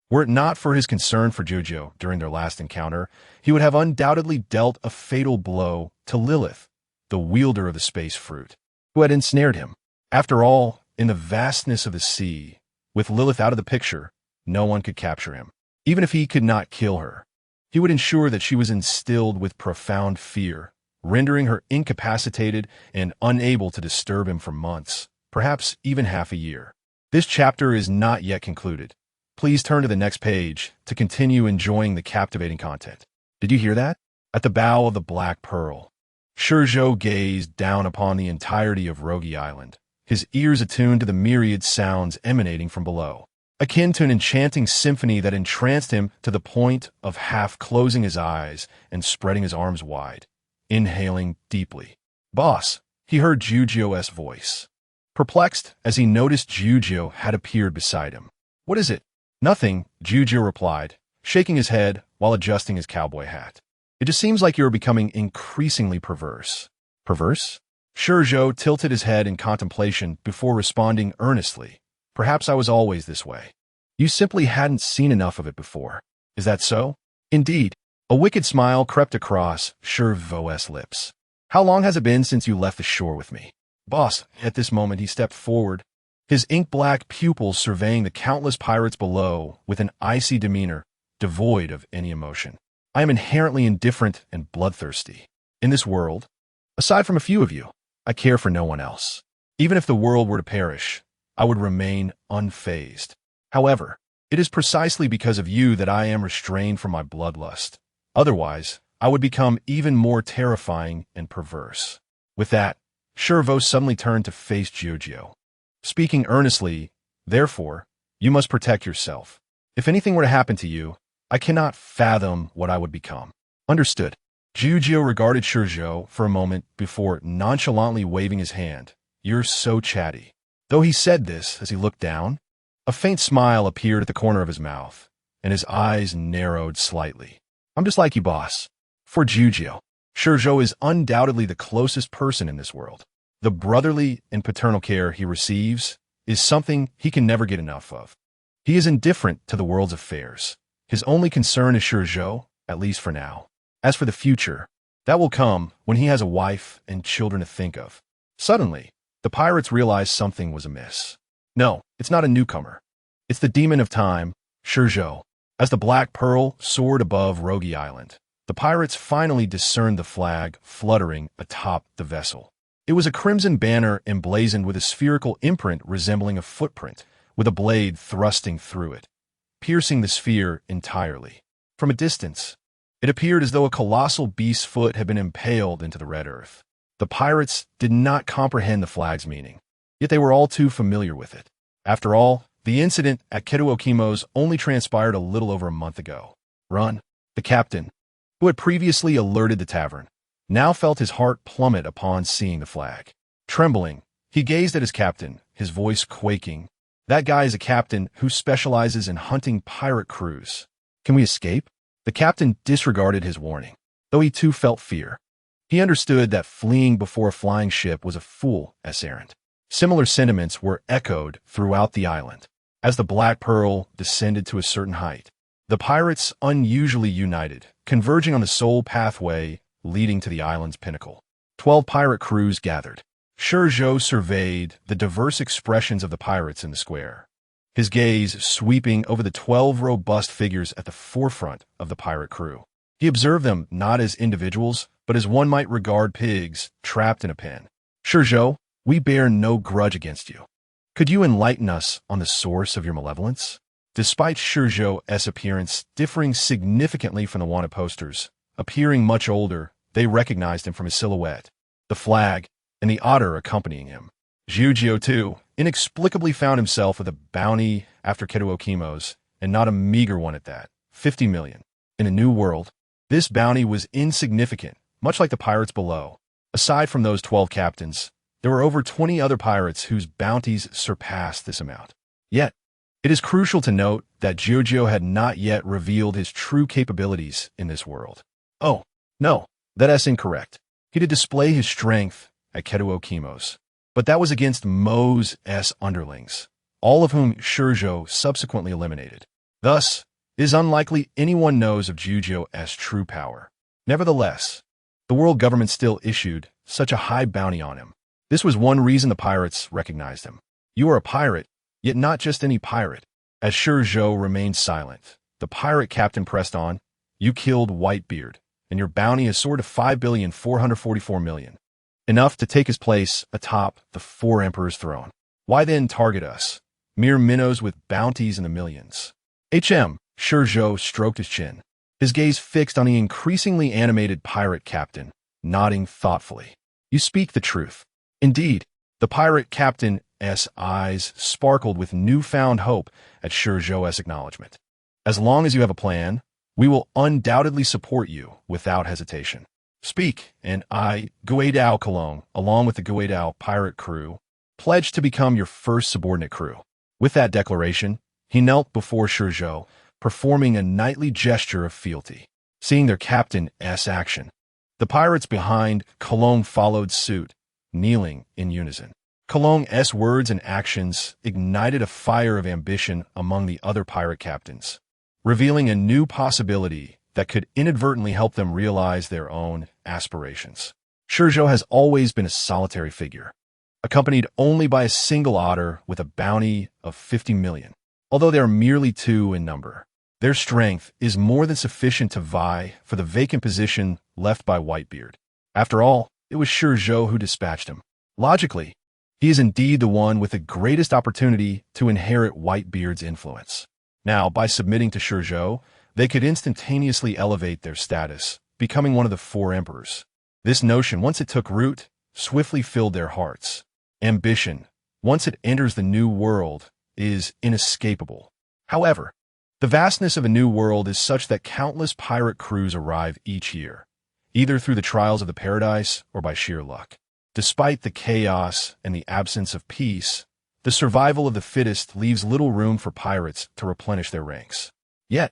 Speaker 1: Were it not for his concern for ShiZhou during their last encounter, he would have undoubtedly dealt a fatal blow to Lilith, the wielder of the space fruit, who had ensnared him. After all, in the vastness of the sea, with Lilith out of the picture, no one could capture him. Even if he could not kill her, he would ensure that she was instilled with profound fear, rendering her incapacitated and unable to disturb him for months, perhaps even half a year. This chapter is not yet concluded. Please turn to the next page to continue enjoying the captivating content. Did you hear that? At the bow of the Black Pearl, ShiZhou gazed down upon the entirety of Rogi Island, his ears attuned to the myriad sounds emanating from below, akin to an enchanting symphony that entranced him to the point of half closing his eyes and spreading his arms wide, inhaling deeply. "Boss," he heard ShiZhou's voice, perplexed as he noticed ShiZhou had appeared beside him. "What is it?" "Nothing," ShiZhou replied, shaking his head while adjusting his cowboy hat. "It just seems like you're becoming increasingly perverse." "Perverse?" ShiZhou tilted his head in contemplation before responding earnestly. "Perhaps I was always this way. You simply hadn't seen enough of it before. Is that so?" "Indeed." A wicked smile crept across ShiZhou's lips. "How long has it been since you left the shore with me?" "Boss," at this moment he stepped forward, his ink-black pupils surveying the countless pirates below with an icy demeanor, devoid of any emotion. "I am inherently indifferent and bloodthirsty. In this world, aside from a few of you, I care for no one else. Even if the world were to perish, I would remain unfazed. However, it is precisely because of you that I am restrained from my bloodlust. Otherwise, I would become even more terrifying and perverse." With that, ShiZhou suddenly turned to face ShiZhou, speaking earnestly. "Therefore, you must protect yourself. If anything were to happen to you, I cannot fathom what I would become." "Understood." ShiZhou regarded ShiZhou for a moment before nonchalantly waving his hand. "You're so chatty." Though he said this as he looked down, a faint smile appeared at the corner of his mouth, and his eyes narrowed slightly. "I'm just like you, boss." For ShiZhou is undoubtedly the closest person in this world. The brotherly and paternal care he receives is something he can never get enough of. He is indifferent to the world's affairs. His only concern is ShiZhou, at least for now. As for the future, that will come when he has a wife and children to think of. Suddenly, the pirates realized something was amiss. No, it's not a newcomer. It's the demon of time, ShiZhou. As the Black Pearl soared above Rogi Island, the pirates finally discerned the flag fluttering atop the vessel. It was a crimson banner emblazoned with a spherical imprint resembling a footprint, with a blade thrusting through it, piercing the sphere entirely. From a distance, it appeared as though a colossal beast's foot had been impaled into the red earth. The pirates did not comprehend the flag's meaning, yet they were all too familiar with it. After all, the incident at Ketuokimo's only transpired a little over a month ago. Run, the captain, who had previously alerted the tavern, now felt his heart plummet upon seeing the flag. Trembling, he gazed at his captain, his voice quaking. That guy is a captain who specializes in hunting pirate crews. Can we escape? The captain disregarded his warning, though he too felt fear. He understood that fleeing before a flying ship was a fool's errand. Similar sentiments were echoed throughout the island. As the Black Pearl descended to a certain height, the pirates unusually united, converging on the sole pathway leading to the island's pinnacle. 12 pirate crews gathered. ShiZhou surveyed the diverse expressions of the pirates in the square, his gaze sweeping over the 12 robust figures at the forefront of the pirate crew. He observed them not as individuals, but as one might regard pigs trapped in a pen. ShiZhou, we bear no grudge against you. Could you enlighten us on the source of your malevolence? Despite ShiZhou's appearance differing significantly from the wanted posters, appearing much older, they recognized him from his silhouette, the flag, and the otter accompanying him. ShiZhou, too, inexplicably found himself with a bounty after Ketuokimo's, and not a meager one at that, 50 million. In a new world, this bounty was insignificant, much like the pirates below. Aside from those 12 captains, there were over 20 other pirates whose bounties surpassed this amount. Yet, it is crucial to note that ShiZhou had not yet revealed his true capabilities in this world. Oh, no, that's incorrect. He did display his strength at Ketuokimo's, but that was against Mo's underlings, all of whom ShiZhou subsequently eliminated. Thus, it is unlikely anyone knows of ShiZhou's true power. Nevertheless, the world government still issued such a high bounty on him. This was one reason the pirates recognized him. You are a pirate, yet not just any pirate. As ShiZhou remained silent, the pirate captain pressed on. You killed Whitebeard, and your bounty is soared to 5,444,000,000. Enough to take his place atop the Four Emperors' throne. Why then target us, mere minnows with bounties in the millions? ShiZhou stroked his chin, his gaze fixed on the increasingly animated pirate captain, nodding thoughtfully. You speak the truth. Indeed, the pirate captain's eyes sparkled with newfound hope at ShiZhou's acknowledgement. As long as you have a plan, we will undoubtedly support you without hesitation. Speak, and I, Guidao Cologne, along with the Guidao pirate crew, pledge to become your first subordinate crew. With that declaration, he knelt before ShiZhou, performing a knightly gesture of fealty. Seeing their captain's action, the pirates behind Cologne followed suit, kneeling in unison. Cologne's words and actions ignited a fire of ambition among the other pirate captains, revealing a new possibility that could inadvertently help them realize their own aspirations. ShiZhou has always been a solitary figure, accompanied only by a single otter with a bounty of 50 million. Although they are merely 2 in number, their strength is more than sufficient to vie for the vacant position left by Whitebeard. After all, it was ShiZhou who dispatched him. Logically, he is indeed the one with the greatest opportunity to inherit Whitebeard's influence. Now, by submitting to ShiZhou, they could instantaneously elevate their status, becoming one of the 4 emperors. This notion, once it took root, swiftly filled their hearts. Ambition, once it enters the new world, is inescapable. However, the vastness of a new world is such that countless pirate crews arrive each year, either through the trials of the paradise or by sheer luck. Despite the chaos and the absence of peace, the survival of the fittest leaves little room for pirates to replenish their ranks. Yet,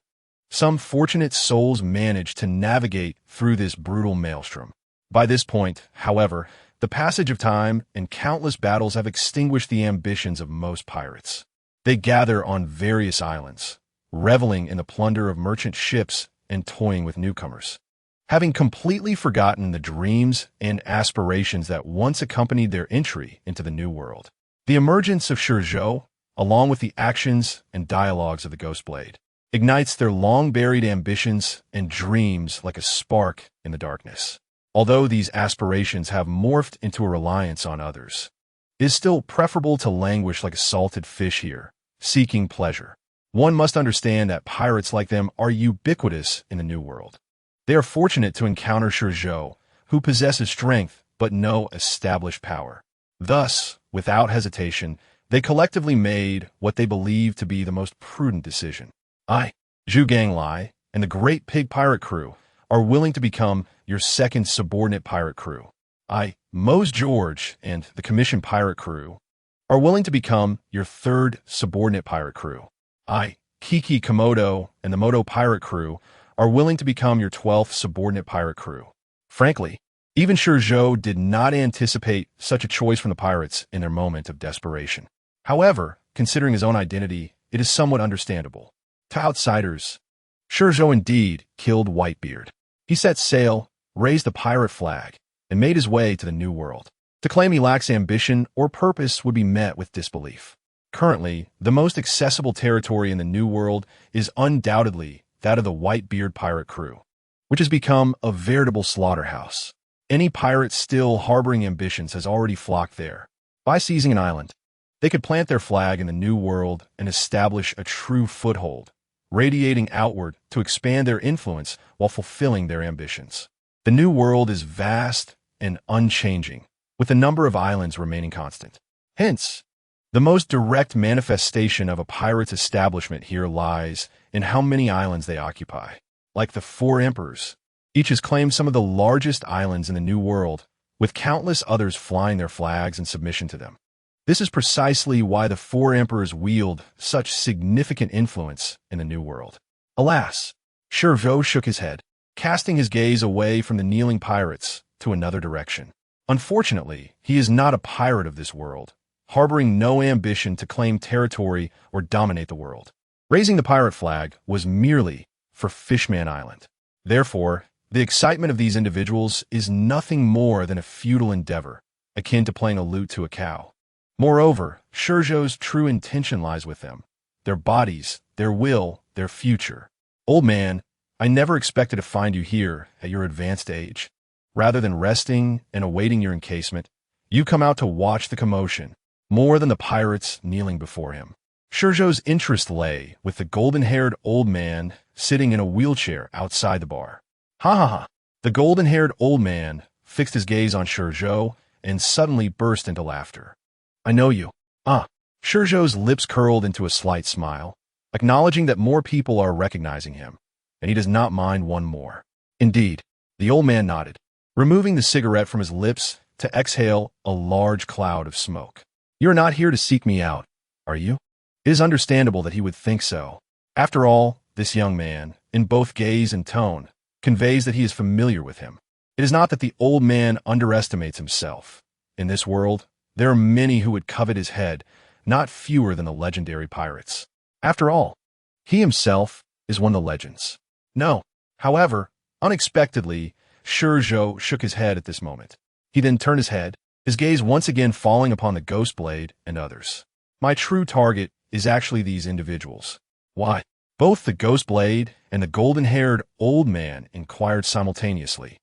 Speaker 1: some fortunate souls manage to navigate through this brutal maelstrom. By this point, however, The passage of time and countless battles have extinguished the ambitions of most pirates. They gather on various islands, reveling in the plunder of merchant ships and toying with newcomers. Having completely forgotten the dreams and aspirations that once accompanied their entry into the New World. The emergence of ShiZhou, along with the actions and dialogues of the Ghostblade, ignites their long-buried ambitions and dreams like a spark in the darkness. Although these aspirations have morphed into a reliance on others, it is still preferable to languish like a salted fish here, seeking pleasure. One must understand that pirates like them are ubiquitous in the New World. They are fortunate to encounter ShiZhou, who possesses strength but no established power. Thus, without hesitation, they collectively made what they believed to be the most prudent decision. Zhu Gang Lai and the Great Pig Pirate Crew are willing to become your second subordinate pirate crew. Mose George and the Commission Pirate Crew are willing to become your third subordinate pirate crew. Kiki Komodo and the Moto Pirate Crew are willing to become your 12th subordinate pirate crew. Frankly, even ShiZhou did not anticipate such a choice from the pirates in their moment of desperation. However, considering his own identity, it is somewhat understandable. To outsiders, ShiZhou indeed killed Whitebeard. He set sail, raised the pirate flag, and made his way to the New World. To claim he lacks ambition or purpose would be met with disbelief. Currently, the most accessible territory in the New World is undoubtedly that of the Whitebeard pirate crew, which has become a veritable slaughterhouse. Any pirate still harboring ambitions has already flocked there. By seizing an island, they could plant their flag in the New World and establish a true foothold, radiating outward to expand their influence while fulfilling their ambitions. The New World is vast and unchanging, with the number of islands remaining constant. Hence, the most direct manifestation of a pirate's establishment here lies in how many islands they occupy. Like the Four Emperors, each has claimed some of the largest islands in the New World, with countless others flying their flags in submission to them. This is precisely why the Four Emperors wield such significant influence in the New World. Alas, ShiZhou shook his head, casting his gaze away from the kneeling pirates to another direction. Unfortunately, he is not a pirate of this world, harboring no ambition to claim territory or dominate the world. Raising the pirate flag was merely for Fishman Island. Therefore, the excitement of these individuals is nothing more than a futile endeavor, akin to playing a lute to a cow. Moreover, ShiZhou's true intention lies with them, their bodies, their will, their future. Old man, I never expected to find you here at your advanced age. Rather than resting and awaiting your encasement, you come out to watch the commotion, more than the pirates kneeling before him. ShiZhou's interest lay with the golden-haired old man sitting in a wheelchair outside the bar. Ha ha ha! The golden-haired old man fixed his gaze on ShiZhou and suddenly burst into laughter. I know you. ShiZhou's lips curled into a slight smile, acknowledging that more people are recognizing him, and he does not mind one more. Indeed, the old man nodded, removing the cigarette from his lips to exhale a large cloud of smoke. You're not here to seek me out, are you? It is understandable that he would think so. After all, this young man, in both gaze and tone, conveys that he is familiar with him. It is not that the old man underestimates himself. In this world, there are many who would covet his head, not fewer than the legendary pirates. After all, he himself is one of the legends. No, however, unexpectedly, ShiZhou shook his head at this moment. He then turned his head, his gaze once again falling upon the Ghostblade and others. My true target is actually these individuals. Why? Both the Ghostblade and the golden-haired old man inquired simultaneously,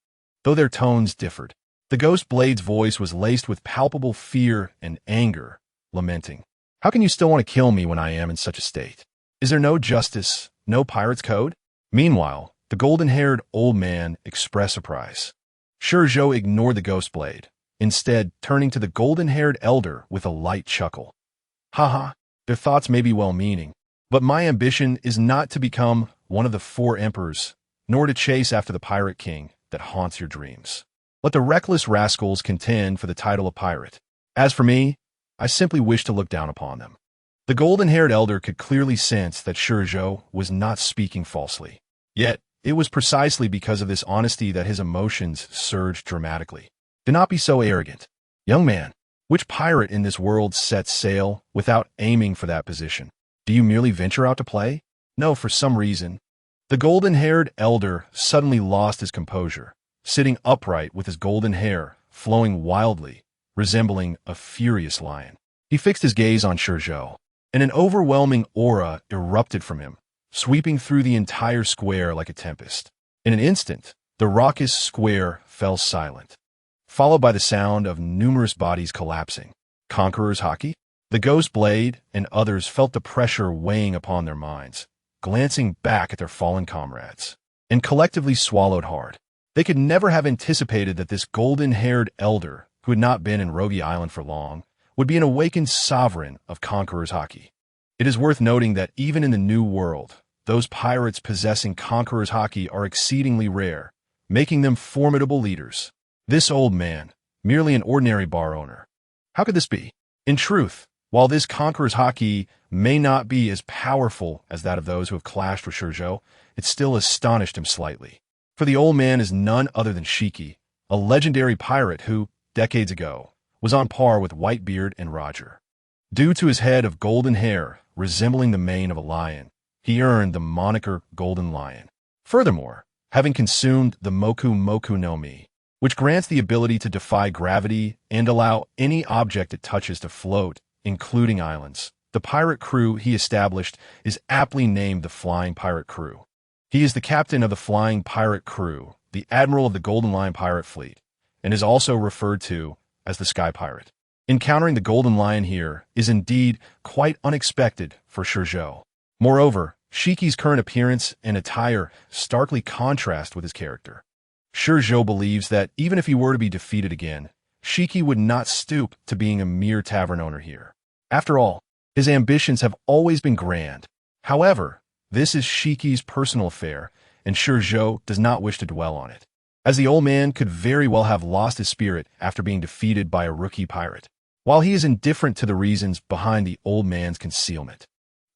Speaker 1: though their tones differed. The Ghostblade's voice was laced with palpable fear and anger, lamenting, "How can you still want to kill me when I am in such a state? Is there no justice, no pirate's code?" Meanwhile, the golden-haired old man expressed surprise. ShiZhou ignored the Ghostblade, instead turning to the golden-haired elder with a light chuckle. "Ha, their thoughts may be well-meaning, but my ambition is not to become one of the Four Emperors, nor to chase after the Pirate King that haunts your dreams. Let the reckless rascals contend for the title of pirate. As for me, I simply wish to look down upon them." The golden-haired elder could clearly sense that ShiZhou was not speaking falsely. Yet, it was precisely because of this honesty that his emotions surged dramatically. Do not be so arrogant. Young man, which pirate in this world sets sail without aiming for that position? Do you merely venture out to play? No, for some reason. The golden-haired elder suddenly lost his composure, sitting upright with his golden hair flowing wildly, resembling a furious lion. He fixed his gaze on ShiZhou, and an overwhelming aura erupted from him, sweeping through the entire square like a tempest. In an instant, the raucous square fell silent, followed by the sound of numerous bodies collapsing. Conqueror's Haki? The Ghost Blade and others felt the pressure weighing upon their minds, glancing back at their fallen comrades, and collectively swallowed hard. They could never have anticipated that this golden-haired elder, who had not been in Rogi Island for long, would be an awakened sovereign of Conqueror's Haki. It is worth noting that even in the New World, those pirates possessing Conqueror's Haki are exceedingly rare, making them formidable leaders. This old man, merely an ordinary bar owner. How could this be? In truth, while this Conqueror's Haki may not be as powerful as that of those who have clashed with ShiZhou, it still astonished him slightly. For the old man is none other than Shiki, a legendary pirate who, decades ago, was on par with Whitebeard and Roger. Due to his head of golden hair resembling the mane of a lion, he earned the moniker Golden Lion. Furthermore, having consumed the Moku Moku no Mi, which grants the ability to defy gravity and allow any object it touches to float, including islands, the pirate crew he established is aptly named the Flying Pirate Crew. He is the captain of the Flying Pirate Crew, the admiral of the Golden Lion Pirate Fleet, and is also referred to as the Sky Pirate. Encountering the Golden Lion here is indeed quite unexpected for ShiZhou. Moreover, Shiki's current appearance and attire starkly contrast with his character. ShiZhou believes that even if he were to be defeated again, Shiki would not stoop to being a mere tavern owner here. After all, his ambitions have always been grand. However, this is Shiki's personal affair, and ShiZhou does not wish to dwell on it, as the old man could very well have lost his spirit after being defeated by a rookie pirate. While he is indifferent to the reasons behind the old man's concealment,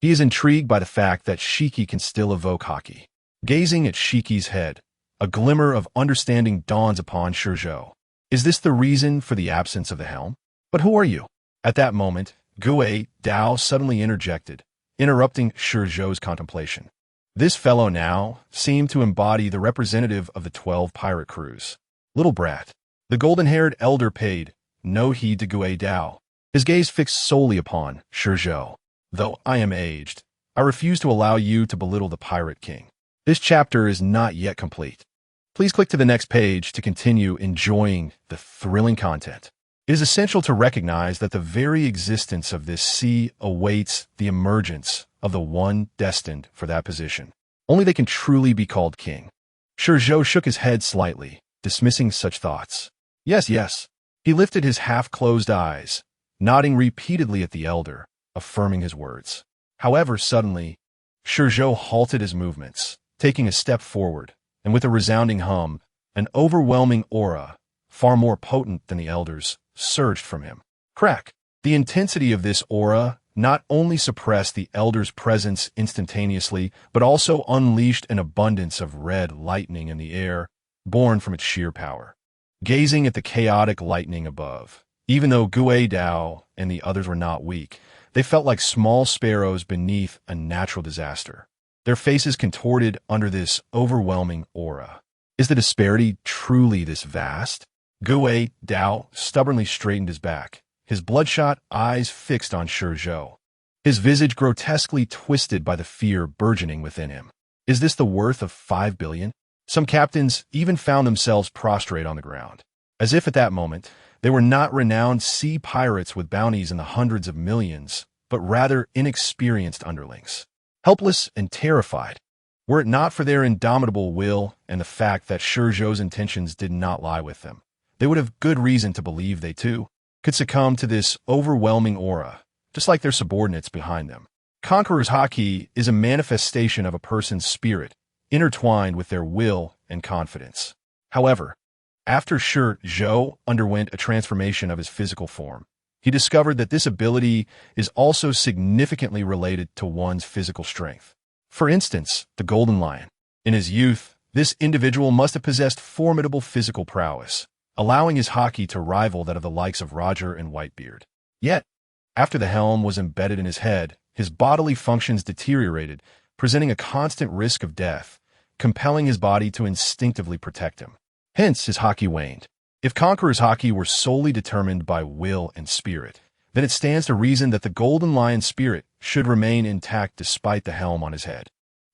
Speaker 1: he is intrigued by the fact that Shiki can still evoke Haki. Gazing at Shiki's head, a glimmer of understanding dawns upon ShiZhou. Is this the reason for the absence of the helm? But who are you? At that moment, Gui Dao suddenly interjected, interrupting ShiZhou's contemplation. This fellow now seemed to embody the representative of the 12 pirate crews. Little brat. The golden-haired elder paid no heed to Gui Dao, his gaze fixed solely upon ShiZhou. Though I am aged, I refuse to allow you to belittle the Pirate King. This chapter is not yet complete. Please click to the next page to continue enjoying the thrilling content. It is essential to recognize that the very existence of this sea awaits the emergence of the one destined for that position. Only they can truly be called king. ShiZhou shook his head slightly, dismissing such thoughts. Yes. He lifted his half-closed eyes, nodding repeatedly at the elder, affirming his words. However, suddenly, ShiZhou halted his movements, taking a step forward, and with a resounding hum, an overwhelming aura, far more potent than the elder's, surged from him. Crack! The intensity of this aura not only suppressed the elder's presence instantaneously, but also unleashed an abundance of red lightning in the air, born from its sheer power. Gazing at the chaotic lightning above, even though Gui Dao and the others were not weak, they felt like small sparrows beneath a natural disaster. Their faces contorted under this overwhelming aura. Is the disparity truly this vast? Gui Dao stubbornly straightened his back, his bloodshot eyes fixed on ShiZhou, his visage grotesquely twisted by the fear burgeoning within him. Is this the worth of 5 billion? Some captains even found themselves prostrate on the ground, as if at that moment they were not renowned sea pirates with bounties in the hundreds of millions, but rather inexperienced underlings, helpless and terrified. Were it not for their indomitable will and the fact that ShiZhou's intentions did not lie with them, they would have good reason to believe they, too, could succumb to this overwhelming aura, just like their subordinates behind them. Conqueror's Haki is a manifestation of a person's spirit, intertwined with their will and confidence. However, after ShiZhou underwent a transformation of his physical form, he discovered that this ability is also significantly related to one's physical strength. For instance, the Golden Lion. In his youth, this individual must have possessed formidable physical prowess, allowing his haki to rival that of the likes of Roger and Whitebeard. Yet, after the helm was embedded in his head, his bodily functions deteriorated, presenting a constant risk of death, compelling his body to instinctively protect him. Hence, his haki waned. If Conqueror's haki were solely determined by will and spirit, then it stands to reason that the Golden Lion's spirit should remain intact despite the helm on his head.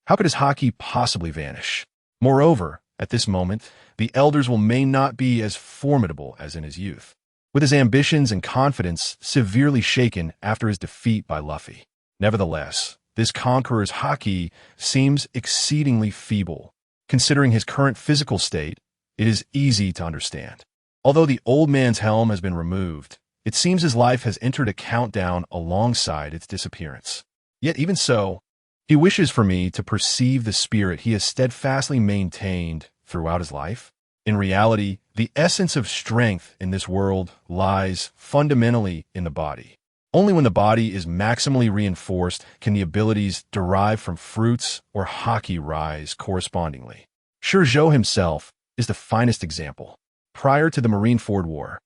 Speaker 1: How could his haki possibly vanish? Moreover, at this moment, the elders may not be as formidable as in his youth, with his ambitions and confidence severely shaken after his defeat by Luffy. Nevertheless, this Conqueror's haki seems exceedingly feeble. Considering his current physical state, it is easy to understand. Although the old man's helm has been removed, it seems his life has entered a countdown alongside its disappearance. Yet even so, he wishes for me to perceive the spirit he has steadfastly maintained throughout his life. In reality, the essence of strength in this world lies fundamentally in the body. Only when the body is maximally reinforced can the abilities derived from fruits or haki rise correspondingly. ShiZhou himself is the finest example. Prior to the Marineford War,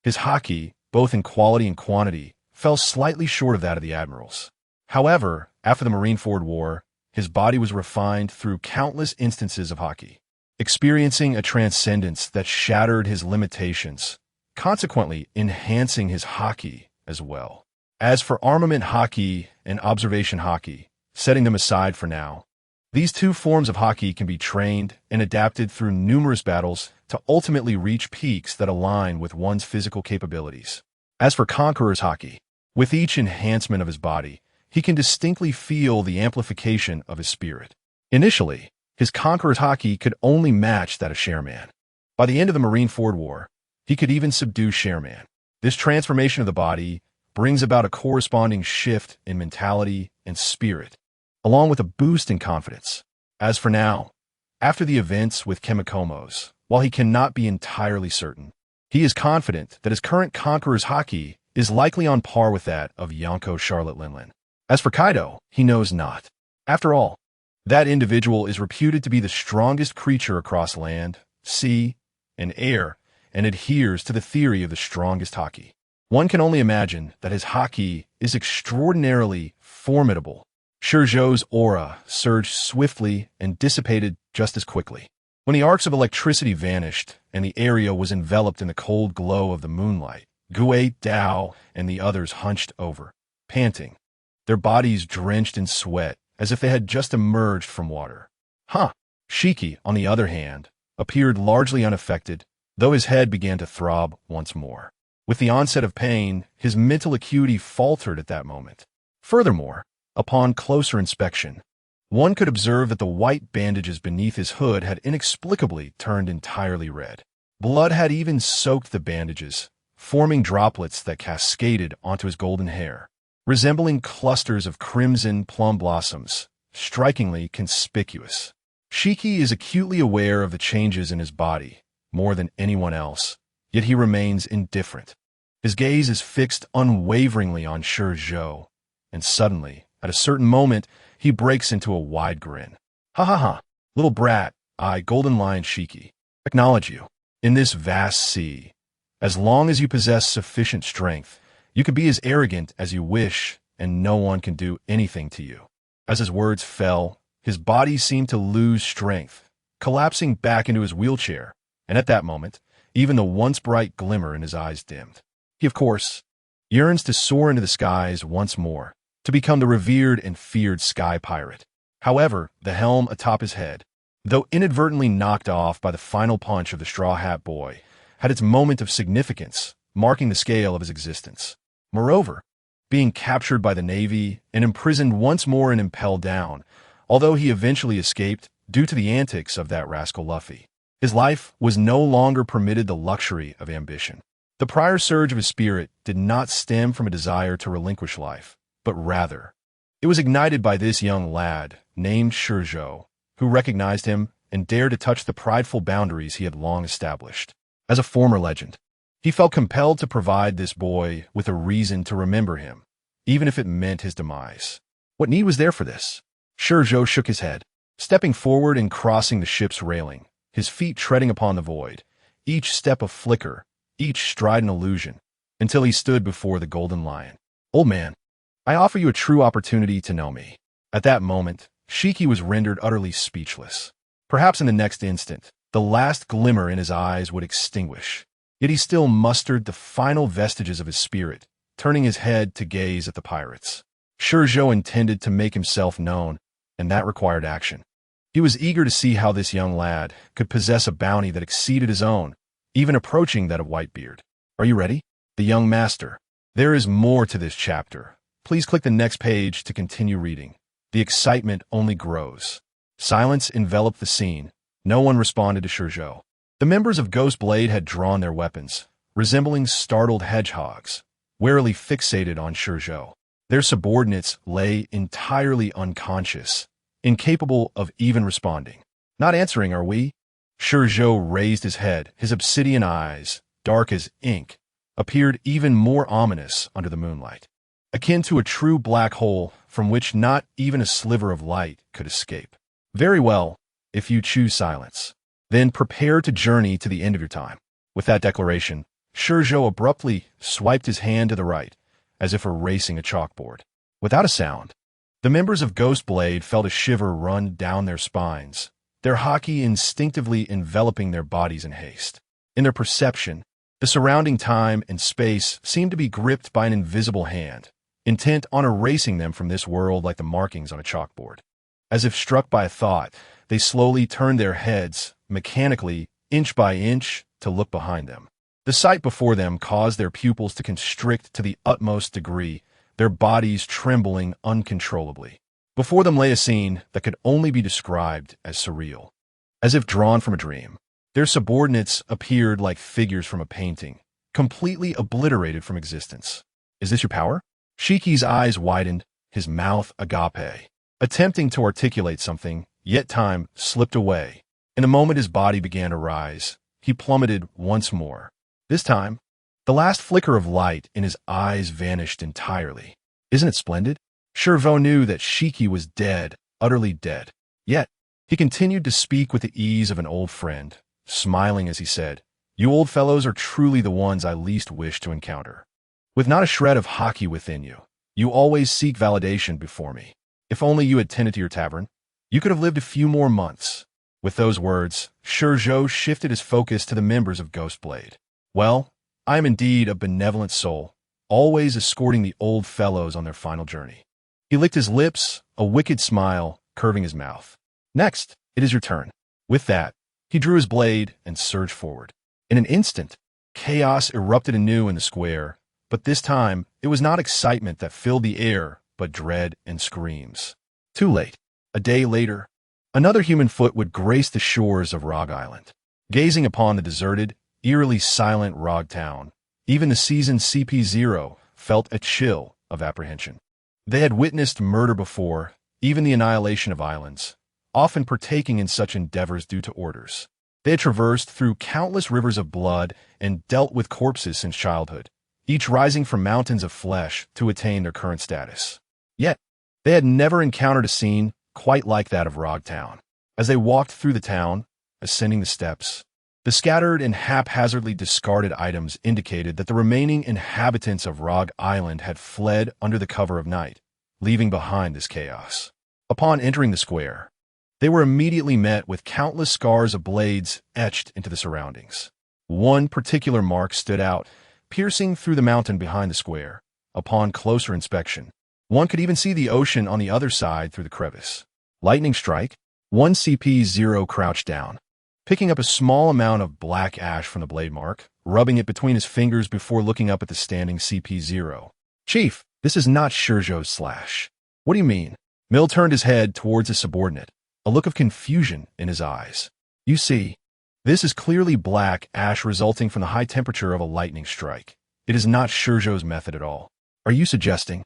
Speaker 1: his haki, both in quality and quantity, fell slightly short of that of the admirals. However, after the Marineford War, his body was refined through countless instances of haki, experiencing a transcendence that shattered his limitations, consequently enhancing his haki as well. As for armament haki and observation haki, setting them aside for now, these two forms of haki can be trained and adapted through numerous battles to ultimately reach peaks that align with one's physical capabilities. As for Conqueror's haki, with each enhancement of his body, he can distinctly feel the amplification of his spirit. Initially, his Conqueror's haki could only match that of Shareman. By the end of the Marineford War, he could even subdue Shareman. This transformation of the body brings about a corresponding shift in mentality and spirit, along with a boost in confidence. As for now, after the events with Chemikomos, while he cannot be entirely certain, he is confident that his current Conqueror's haki is likely on par with that of Yonko Charlotte Linlin. As for Kaido, he knows not. After all, that individual is reputed to be the strongest creature across land, sea, and air, and adheres to the theory of the strongest haki. One can only imagine that his haki is extraordinarily formidable. ShiZhou's aura surged swiftly and dissipated just as quickly. When the arcs of electricity vanished and the area was enveloped in the cold glow of the moonlight, Gue, Dao, and the others hunched over, panting, their bodies drenched in sweat as if they had just emerged from water. Shiki, on the other hand, appeared largely unaffected, though his head began to throb once more. With the onset of pain, his mental acuity faltered at that moment. Furthermore, upon closer inspection, one could observe that the white bandages beneath his hood had inexplicably turned entirely red. Blood had even soaked the bandages, forming droplets that cascaded onto his golden hair, resembling clusters of crimson plum blossoms, strikingly conspicuous. Shiki is acutely aware of the changes in his body, more than anyone else, yet he remains indifferent. His gaze is fixed unwaveringly on ShiZhou, and suddenly, at a certain moment, he breaks into a wide grin. Ha ha ha, little brat, I, Golden Lion Shiki, acknowledge you. In this vast sea, as long as you possess sufficient strength, you can be as arrogant as you wish, and no one can do anything to you. As his words fell, his body seemed to lose strength, collapsing back into his wheelchair, and at that moment, even the once bright glimmer in his eyes dimmed. He, of course, yearns to soar into the skies once more, to become the revered and feared sky pirate. However, the helm atop his head, though inadvertently knocked off by the final punch of the Straw Hat Boy, had its moment of significance, marking the scale of his existence. Moreover, being captured by the Navy and imprisoned once more and impelled down, although he eventually escaped due to the antics of that rascal Luffy, his life was no longer permitted the luxury of ambition. The prior surge of his spirit did not stem from a desire to relinquish life, but rather, it was ignited by this young lad named ShiZhou, who recognized him and dared to touch the prideful boundaries he had long established. As a former legend, he felt compelled to provide this boy with a reason to remember him, even if it meant his demise. What need was there for this? ShiZhou shook his head, stepping forward and crossing the ship's railing, his feet treading upon the void. each step a flicker, each stride an illusion, until he stood before the golden lion. "Old man, I offer you a true opportunity to know me." At that moment, ShiZhou was rendered utterly speechless. Perhaps in the next instant, the last glimmer in his eyes would extinguish. Yet he still mustered the final vestiges of his spirit, turning his head to gaze at the pirates. ShiZhou intended to make himself known, and that required action. He was eager to see how this young lad could possess a bounty that exceeded his own, even approaching that of Whitebeard. "Are you ready?" The young master. There is more to this chapter. Please click the next page to continue reading. The excitement only grows. Silence enveloped the scene. No one responded to ShiZhou. The members of Ghost Blade had drawn their weapons, resembling startled hedgehogs, warily fixated on ShiZhou. Their subordinates lay entirely unconscious, incapable of even responding. "Not answering, are we?" ShiZhou raised his head. His obsidian eyes, dark as ink, appeared even more ominous under the moonlight, akin to a true black hole from which not even a sliver of light could escape. "Very well, if you choose silence. Then prepare to journey to the end of your time." With that declaration, ShiZhou abruptly swiped his hand to the right, as if erasing a chalkboard. Without a sound, the members of Ghost Blade felt a shiver run down their spines, their haki instinctively enveloping their bodies in haste. In their perception, the surrounding time and space seemed to be gripped by an invisible hand, intent on erasing them from this world like the markings on a chalkboard. As if struck by a thought, they slowly turned their heads, mechanically, inch by inch, to look behind them. The sight before them caused their pupils to constrict to the utmost degree, their bodies trembling uncontrollably. Before them lay a scene that could only be described as surreal. As if drawn from a dream, their subordinates appeared like figures from a painting, completely obliterated from existence. "Is this your power?" ShiZhou's eyes widened, his mouth agape, attempting to articulate something, yet time slipped away. In a moment his body began to rise. He plummeted once more. This time, the last flicker of light in his eyes vanished entirely. "Isn't it splendid?" ShiZhou knew that ShiZhou was dead, utterly dead. Yet, he continued to speak with the ease of an old friend, smiling as he said, "You old fellows are truly the ones I least wish to encounter. With not a shred of haki within you, you always seek validation before me. If only you had tended to your tavern, you could have lived a few more months." With those words, ShiZhou shifted his focus to the members of Ghost Blade. "Well, I am indeed a benevolent soul, always escorting the old fellows on their final journey." He licked his lips, a wicked smile curving his mouth. "Next, it is your turn." With that, he drew his blade and surged forward. In an instant, chaos erupted anew in the square, but this time it was not excitement that filled the air, but dread and screams. Too late. A day later, another human foot would grace the shores of Rog Island. Gazing upon the deserted, eerily silent Rog Town, even the seasoned CP0 felt a chill of apprehension. They had witnessed murder before, even the annihilation of islands, often partaking in such endeavors due to orders. They had traversed through countless rivers of blood and dealt with corpses since childhood, each rising from mountains of flesh to attain their current status. Yet, they had never encountered a scene quite like that of Rog Town. As they walked through the town, ascending the steps, the scattered and haphazardly discarded items indicated that the remaining inhabitants of Rog Island had fled under the cover of night, leaving behind this chaos. Upon entering the square, they were immediately met with countless scars of blades etched into the surroundings. One particular mark stood out, piercing through the mountain behind the square. Upon closer inspection, one could even see the ocean on the other side through the crevice. Lightning strike? One CP0 crouched down, picking up a small amount of black ash from the blade mark, rubbing it between his fingers before looking up at the standing CP0. "Chief, this is not ShiZhou's slash." "What do you mean?" Mill turned his head towards his subordinate, a look of confusion in his eyes. "You see, this is clearly black ash resulting from the high temperature of a lightning strike. It is not ShiZhou's method at all." "Are you suggesting?"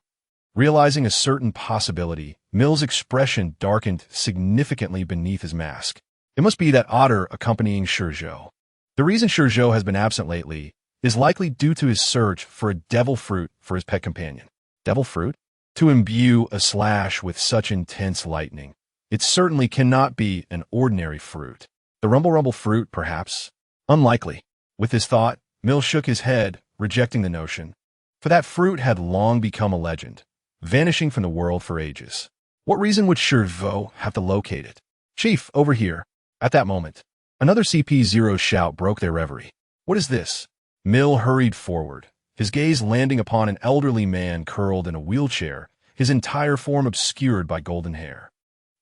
Speaker 1: Realizing a certain possibility, Mill's expression darkened significantly beneath his mask. It must be that otter accompanying ShiZhou. The reason ShiZhou has been absent lately is likely due to his search for a devil fruit for his pet companion. Devil fruit? To imbue a slash with such intense lightning, it certainly cannot be an ordinary fruit. The rumble fruit, perhaps? Unlikely. With this thought, Mill shook his head, rejecting the notion. For that fruit had long become a legend, vanishing from the world for ages. What reason would ShiZhou have to locate it? Chief, over here. At that moment, another CP0 shout broke their reverie. What is this? Mill hurried forward, his gaze landing upon an elderly man curled in a wheelchair, his entire form obscured by golden hair.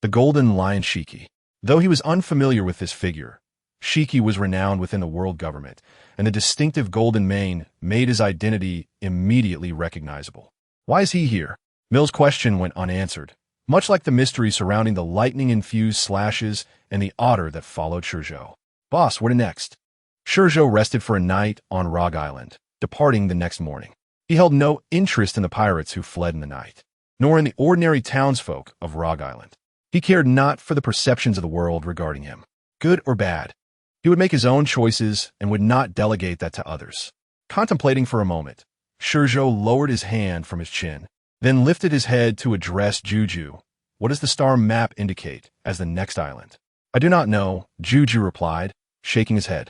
Speaker 1: The Golden Lion Shiki. Though he was unfamiliar with this figure, Shiki was renowned within the world government, and the distinctive golden mane made his identity immediately recognizable. Why is he here? Mill's question went unanswered, much like the mystery surrounding the lightning-infused slashes and the otter that followed ShiZhou. Boss, what next? ShiZhou rested for a night on Rock Island, departing the next morning. He held no interest in the pirates who fled in the night, nor in the ordinary townsfolk of Rock Island. He cared not for the perceptions of the world regarding him, good or bad. He would make his own choices and would not delegate that to others. Contemplating for a moment, ShiZhou lowered his hand from his chin, then lifted his head to address Juju. What does the star map indicate as the next island? I do not know, Juju replied, shaking his head.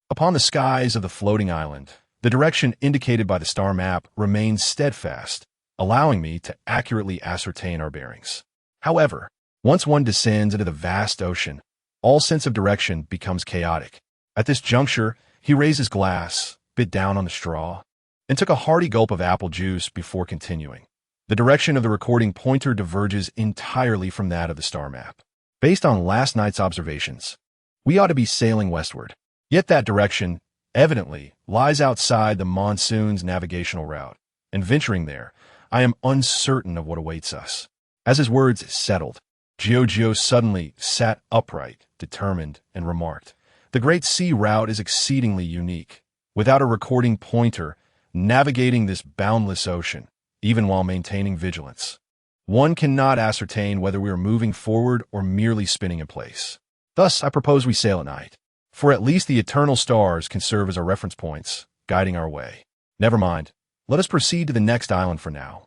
Speaker 1: Upon the skies of the floating island, the direction indicated by the star map remains steadfast, allowing me to accurately ascertain our bearings. However, once one descends into the vast ocean, all sense of direction becomes chaotic. At this juncture, he raised his glass, bit down on the straw, and took a hearty gulp of apple juice before continuing. The direction of the recording pointer diverges entirely from that of the star map. Based on last night's observations, we ought to be sailing westward. Yet that direction, evidently, lies outside the monsoon's navigational route, and venturing there, I am uncertain of what awaits us. As his words settled, Jiu suddenly sat upright, determined, and remarked, "The Great Sea route is exceedingly unique. Without a recording pointer, navigating this boundless ocean, even while maintaining vigilance, one cannot ascertain whether we are moving forward or merely spinning in place. Thus, I propose we sail at night, for at least the eternal stars can serve as our reference points, guiding our way. Never mind, let us proceed to the next island for now."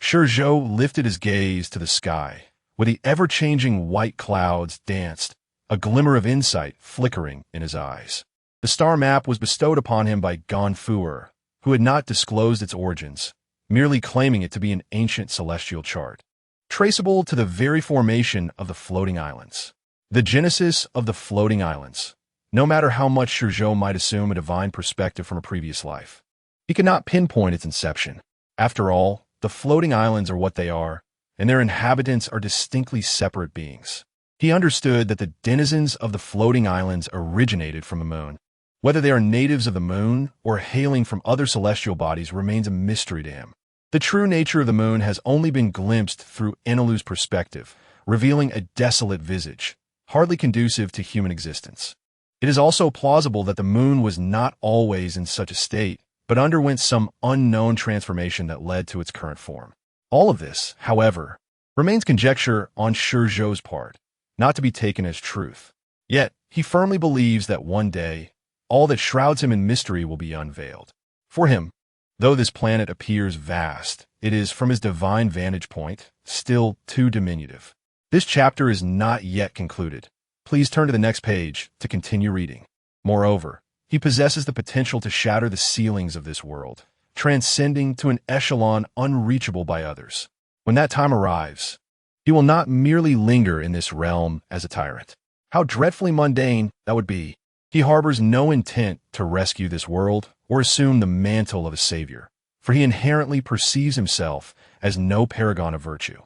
Speaker 1: ShiZhou lifted his gaze to the sky, where the ever-changing white clouds danced, a glimmer of insight flickering in his eyes. The star map was bestowed upon him by Gonfuer, who had not disclosed its origins, merely claiming it to be an ancient celestial chart, traceable to the very formation of the floating islands. The genesis of the floating islands, no matter how much ShiZhou might assume a divine perspective from a previous life. He could not pinpoint its inception. After all, the floating islands are what they are, and their inhabitants are distinctly separate beings. He understood that the denizens of the floating islands originated from the moon. Whether they are natives of the moon or hailing from other celestial bodies remains a mystery to him. The true nature of the moon has only been glimpsed through Enelu's perspective, revealing a desolate visage, hardly conducive to human existence. It is also plausible that the moon was not always in such a state, but underwent some unknown transformation that led to its current form. All of this, however, remains conjecture on ShiZhou's part, not to be taken as truth. Yet, he firmly believes that one day, all that shrouds him in mystery will be unveiled. For him, though this planet appears vast, it is, from his divine vantage point, still too diminutive. This chapter is not yet concluded. Please turn to the next page to continue reading. Moreover, he possesses the potential to shatter the ceilings of this world, transcending to an echelon unreachable by others. When that time arrives, he will not merely linger in this realm as a tyrant. How dreadfully mundane that would be. He harbors no intent to rescue this world or assume the mantle of a savior, for he inherently perceives himself as no paragon of virtue.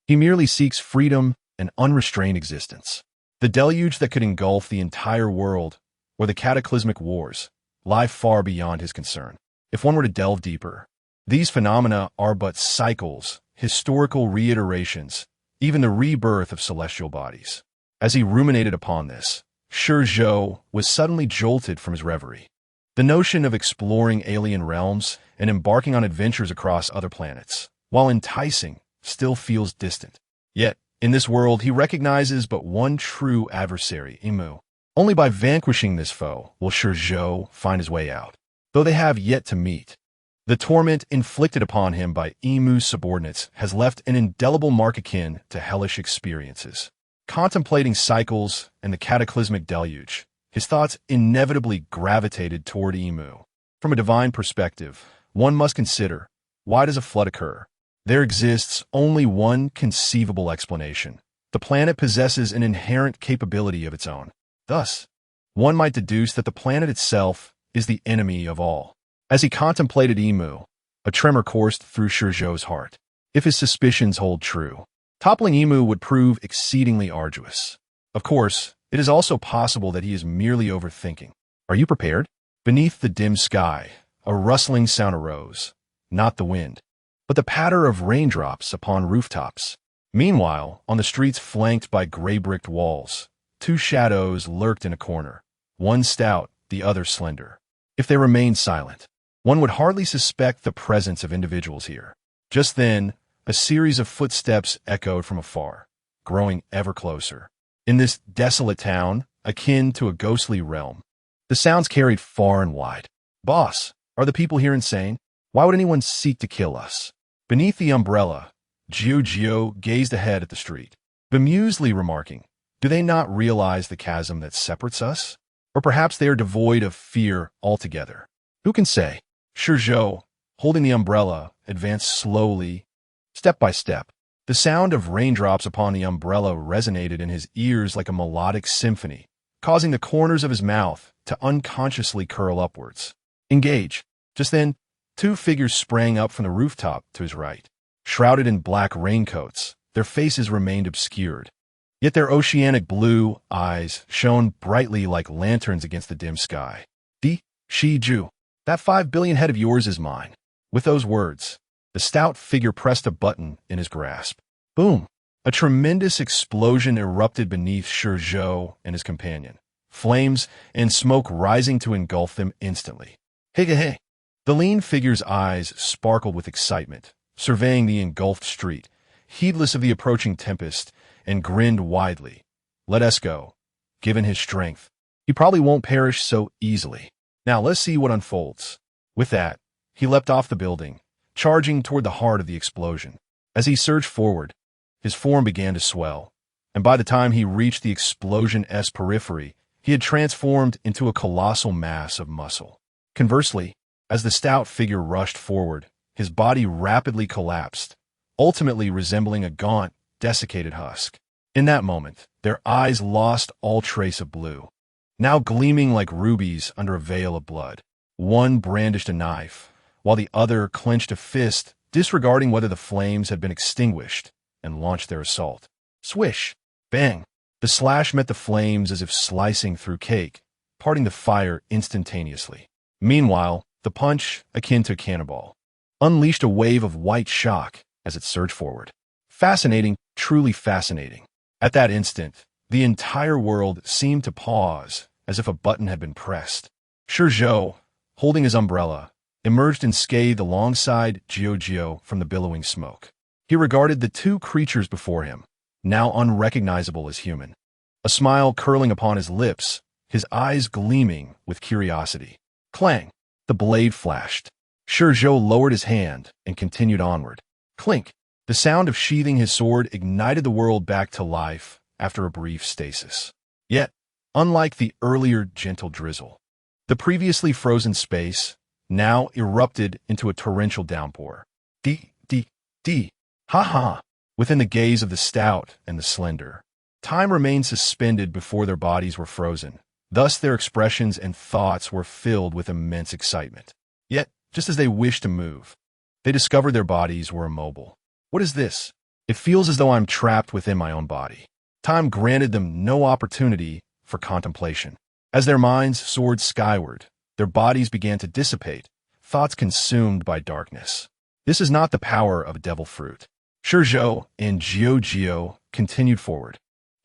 Speaker 1: He merely seeks freedom and unrestrained existence. The deluge that could engulf the entire world, or the cataclysmic wars, lie far beyond his concern. If one were to delve deeper, these phenomena are but cycles, historical reiterations, even the rebirth of celestial bodies. As he ruminated upon this, ShiZhou was suddenly jolted from his reverie. The notion of exploring alien realms and embarking on adventures across other planets, while enticing, still feels distant. Yet, in this world, he recognizes but one true adversary, Imu. Only by vanquishing this foe will ShiZhou find his way out, though they have yet to meet. The torment inflicted upon him by Imu's subordinates has left an indelible mark akin to hellish experiences. Contemplating cycles and the cataclysmic deluge, his thoughts inevitably gravitated toward Emu. From a divine perspective, one must consider, why does a flood occur? There exists only one conceivable explanation. The planet possesses an inherent capability of its own. Thus, one might deduce that the planet itself is the enemy of all. As he contemplated Emu, a tremor coursed through ShiZhou's heart. If his suspicions hold true, toppling Emu would prove exceedingly arduous. Of course, it is also possible that he is merely overthinking. Are you prepared? Beneath the dim sky, a rustling sound arose, not the wind, but the patter of raindrops upon rooftops. Meanwhile, on the streets flanked by gray-bricked walls, two shadows lurked in a corner, one stout, the other slender. If they remained silent, one would hardly suspect the presence of individuals here. Just then, a series of footsteps echoed from afar, growing ever closer. In this desolate town, akin to a ghostly realm, the sounds carried far and wide. Boss, are the people here insane? Why would anyone seek to kill us? Beneath the umbrella, ShiZhou gazed ahead at the street, bemusedly remarking, do they not realize the chasm that separates us? Or perhaps they are devoid of fear altogether. Who can say? ShiZhou, holding the umbrella, advanced slowly, step by step. The sound of raindrops upon the umbrella resonated in his ears like a melodic symphony, causing the corners of his mouth to unconsciously curl upwards. Engage. Just then, two figures sprang up from the rooftop to his right. Shrouded in black raincoats, their faces remained obscured. Yet their oceanic blue eyes shone brightly like lanterns against the dim sky. ShiZhou, that 5 billion head of yours is mine. With those words, the stout figure pressed a button in his grasp. Boom! A tremendous explosion erupted beneath ShiZhou and his companion, flames and smoke rising to engulf them instantly. Hey! The lean figure's eyes sparkled with excitement, surveying the engulfed street, heedless of the approaching tempest, and grinned widely. Let us go. Given his strength, he probably won't perish so easily. Now let's see what unfolds. With that, he leapt off the building, charging toward the heart of the explosion. As he surged forward, his form began to swell, and by the time he reached the explosion's periphery, he had transformed into a colossal mass of muscle. Conversely, as the stout figure rushed forward, his body rapidly collapsed, ultimately resembling a gaunt, desiccated husk. In that moment, their eyes lost all trace of blue, now gleaming like rubies under a veil of blood. One brandished a knife, while the other clenched a fist, disregarding whether the flames had been extinguished, and launched their assault. Swish! Bang! The slash met the flames as if slicing through cake, parting the fire instantaneously. Meanwhile, the punch, akin to a cannonball, unleashed a wave of white shock as it surged forward. Fascinating, truly fascinating. At that instant, the entire world seemed to pause, as if a button had been pressed. ShiZhou, holding his umbrella, emerged unscathed alongside ShiZhou from the billowing smoke. He regarded the two creatures before him, now unrecognizable as human. A smile curling upon his lips, his eyes gleaming with curiosity. Clang! The blade flashed. ShiZhou lowered his hand and continued onward. Clink! The sound of sheathing his sword ignited the world back to life after a brief stasis. Yet, unlike the earlier gentle drizzle, the previously frozen space now erupted into a torrential downpour. Ha! Within the gaze of the stout and the slender, time remained suspended before their bodies were frozen. Thus their expressions and thoughts were filled with immense excitement. Yet, just as they wished to move, they discovered their bodies were immobile. What is this? It feels as though I'm trapped within my own body. Time granted them no opportunity for contemplation. As their minds soared skyward, their bodies began to dissipate, thoughts consumed by darkness. This is not the power of devil fruit. ShiZhou and ShiZhou continued forward,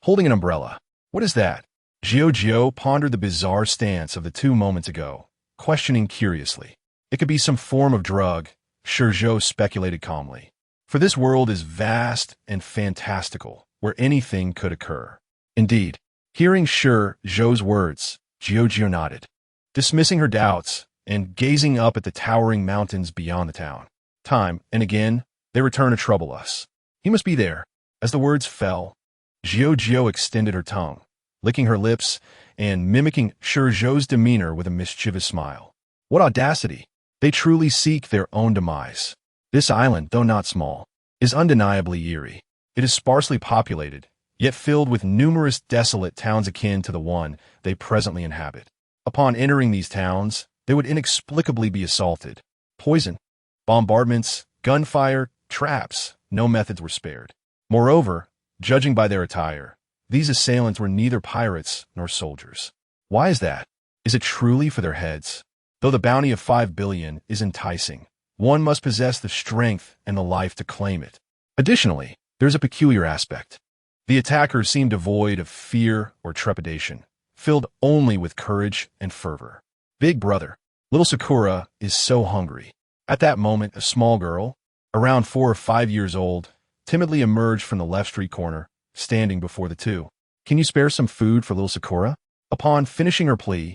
Speaker 1: holding an umbrella. What is that? ShiZhou pondered the bizarre stance of the two moments ago, questioning curiously. It could be some form of drug, ShiZhou speculated calmly. For this world is vast and fantastical, where anything could occur. Indeed, hearing ShiZhou's words, ShiZhou nodded, dismissing her doubts and gazing up at the towering mountains beyond the town. Time and again, they return to trouble us. He must be there. As the words fell, ShiZhou extended her tongue, licking her lips and mimicking ShiZhou's demeanor with a mischievous smile. What audacity! They truly seek their own demise. This island, though not small, is undeniably eerie. It is sparsely populated, yet filled with numerous desolate towns akin to the one they presently inhabit. Upon entering these towns, they would inexplicably be assaulted. Poison, bombardments, gunfire, traps, no methods were spared. Moreover, judging by their attire, these assailants were neither pirates nor soldiers. Why is that? Is it truly for their heads? Though the bounty of 5 billion is enticing, one must possess the strength and the life to claim it. Additionally, there's a peculiar aspect. The attackers seem devoid of fear or trepidation, filled only with courage and fervor. Big brother, little Sakura is so hungry. At that moment, a small girl, around 4 or 5 years old, timidly emerged from the left street corner, standing before the two. Can you spare some food for little Sakura? Upon finishing her plea,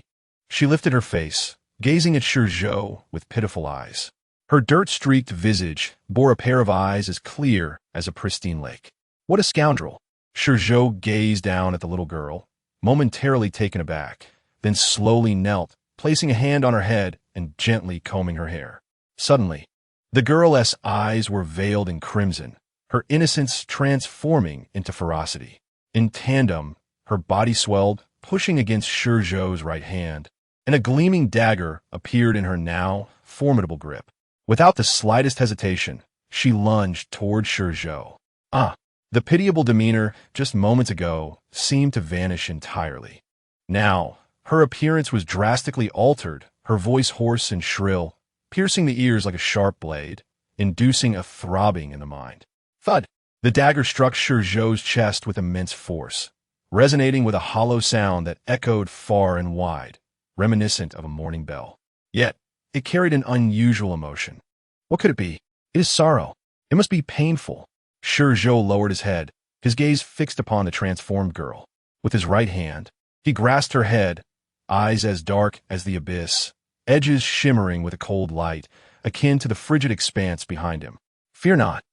Speaker 1: she lifted her face, gazing at ShiZhou with pitiful eyes. Her dirt-streaked visage bore a pair of eyes as clear as a pristine lake. What a scoundrel! ShiZhou gazed down at the little girl, momentarily taken aback, then slowly knelt, placing a hand on her head and gently combing her hair. Suddenly, the girl's eyes were veiled in crimson, her innocence transforming into ferocity. In tandem, her body swelled, pushing against ShiZhou's right hand, and a gleaming dagger appeared in her now formidable grip. Without the slightest hesitation, she lunged toward ShiZhou. The pitiable demeanor just moments ago seemed to vanish entirely. Now, her appearance was drastically altered, her voice hoarse and shrill, piercing the ears like a sharp blade, inducing a throbbing in the mind. Thud! The dagger struck ShiZhou's chest with immense force, resonating with a hollow sound that echoed far and wide, reminiscent of a morning bell. Yet, it carried an unusual emotion. What could it be? It is sorrow. It must be painful. ShiZhou lowered his head, his gaze fixed upon the transformed girl. With his right hand, he grasped her head, eyes as dark as the abyss, edges shimmering with a cold light, akin to the frigid expanse behind him. Fear not.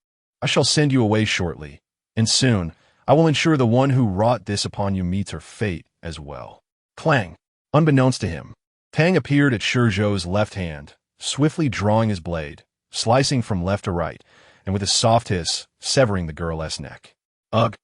Speaker 1: I shall send you away shortly, and soon I will ensure the one who wrought this upon you meets her fate as well. Clang! Unbeknownst to him, Tang appeared at ShiZhou's left hand, swiftly drawing his blade, slicing from left to right, and with a soft hiss, severing the girl's neck. Ugh!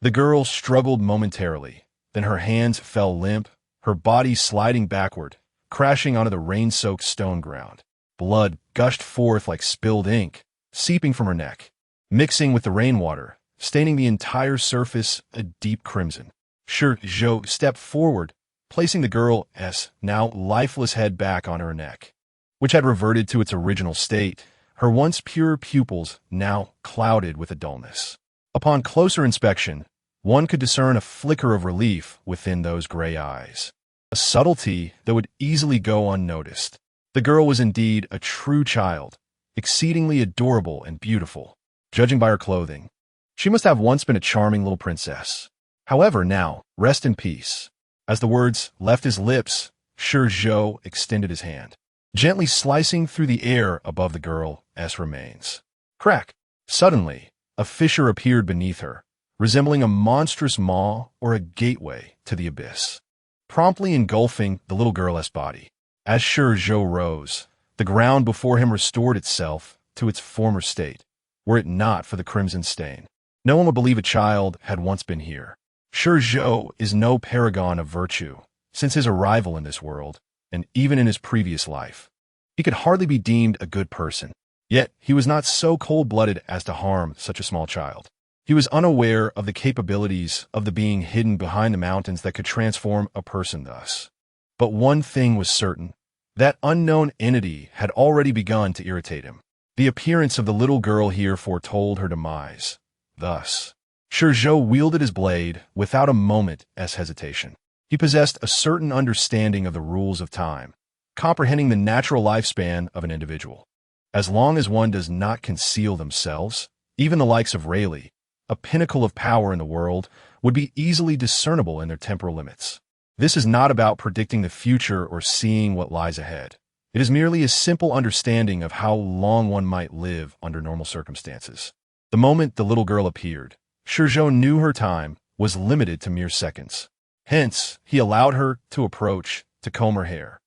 Speaker 1: The girl struggled momentarily, then her hands fell limp, her body sliding backward, crashing onto the rain-soaked stone ground. Blood gushed forth like spilled ink, seeping from her neck, mixing with the rainwater, staining the entire surface a deep crimson. ShiZhou stepped forward, placing the girl's now lifeless head back on her neck, which had reverted to its original state, her once pure pupils now clouded with a dullness. Upon closer inspection, one could discern a flicker of relief within those gray eyes, a subtlety that would easily go unnoticed. The girl was indeed a true child, exceedingly adorable and beautiful. Judging by her clothing, she must have once been a charming little princess. However, now, rest in peace. As the words left his lips, ShiZhou extended his hand, gently slicing through the air above the girl's remains. Crack! Suddenly, a fissure appeared beneath her, resembling a monstrous maw or a gateway to the abyss, promptly engulfing the little girl's body. As ShiZhou rose, the ground before him restored itself to its former state, were it not for the crimson stain. No one would believe a child had once been here. ShiZhou is no paragon of virtue, since his arrival in this world, and even in his previous life. He could hardly be deemed a good person. Yet, he was not so cold-blooded as to harm such a small child. He was unaware of the capabilities of the being hidden behind the mountains that could transform a person thus. But one thing was certain. That unknown entity had already begun to irritate him. The appearance of the little girl here foretold her demise. Thus, ShiZhou wielded his blade without a moment's hesitation. He possessed a certain understanding of the rules of time, comprehending the natural lifespan of an individual. As long as one does not conceal themselves, even the likes of Rayleigh, a pinnacle of power in the world, would be easily discernible in their temporal limits. This is not about predicting the future or seeing what lies ahead. It is merely a simple understanding of how long one might live under normal circumstances. The moment the little girl appeared, ShiZhou knew her time was limited to mere seconds. Hence, he allowed her to approach to comb her hair.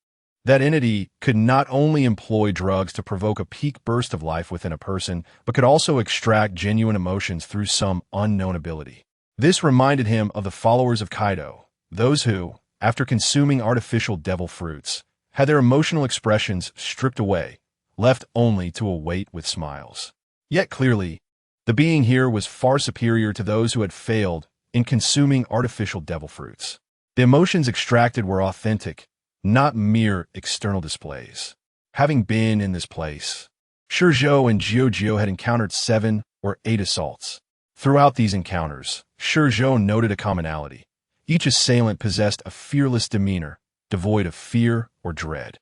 Speaker 1: That entity could not only employ drugs to provoke a peak burst of life within a person, but could also extract genuine emotions through some unknown ability. This reminded him of the followers of Kaido, those who, after consuming artificial devil fruits, had their emotional expressions stripped away, left only to await with smiles. Yet clearly, the being here was far superior to those who had failed in consuming artificial devil fruits. The emotions extracted were authentic, not mere external displays. Having been in this place, ShiZhou and ShiZhou had encountered 7 or 8 assaults. Throughout these encounters, ShiZhou noted a commonality. Each assailant possessed a fearless demeanor, devoid of fear or dread.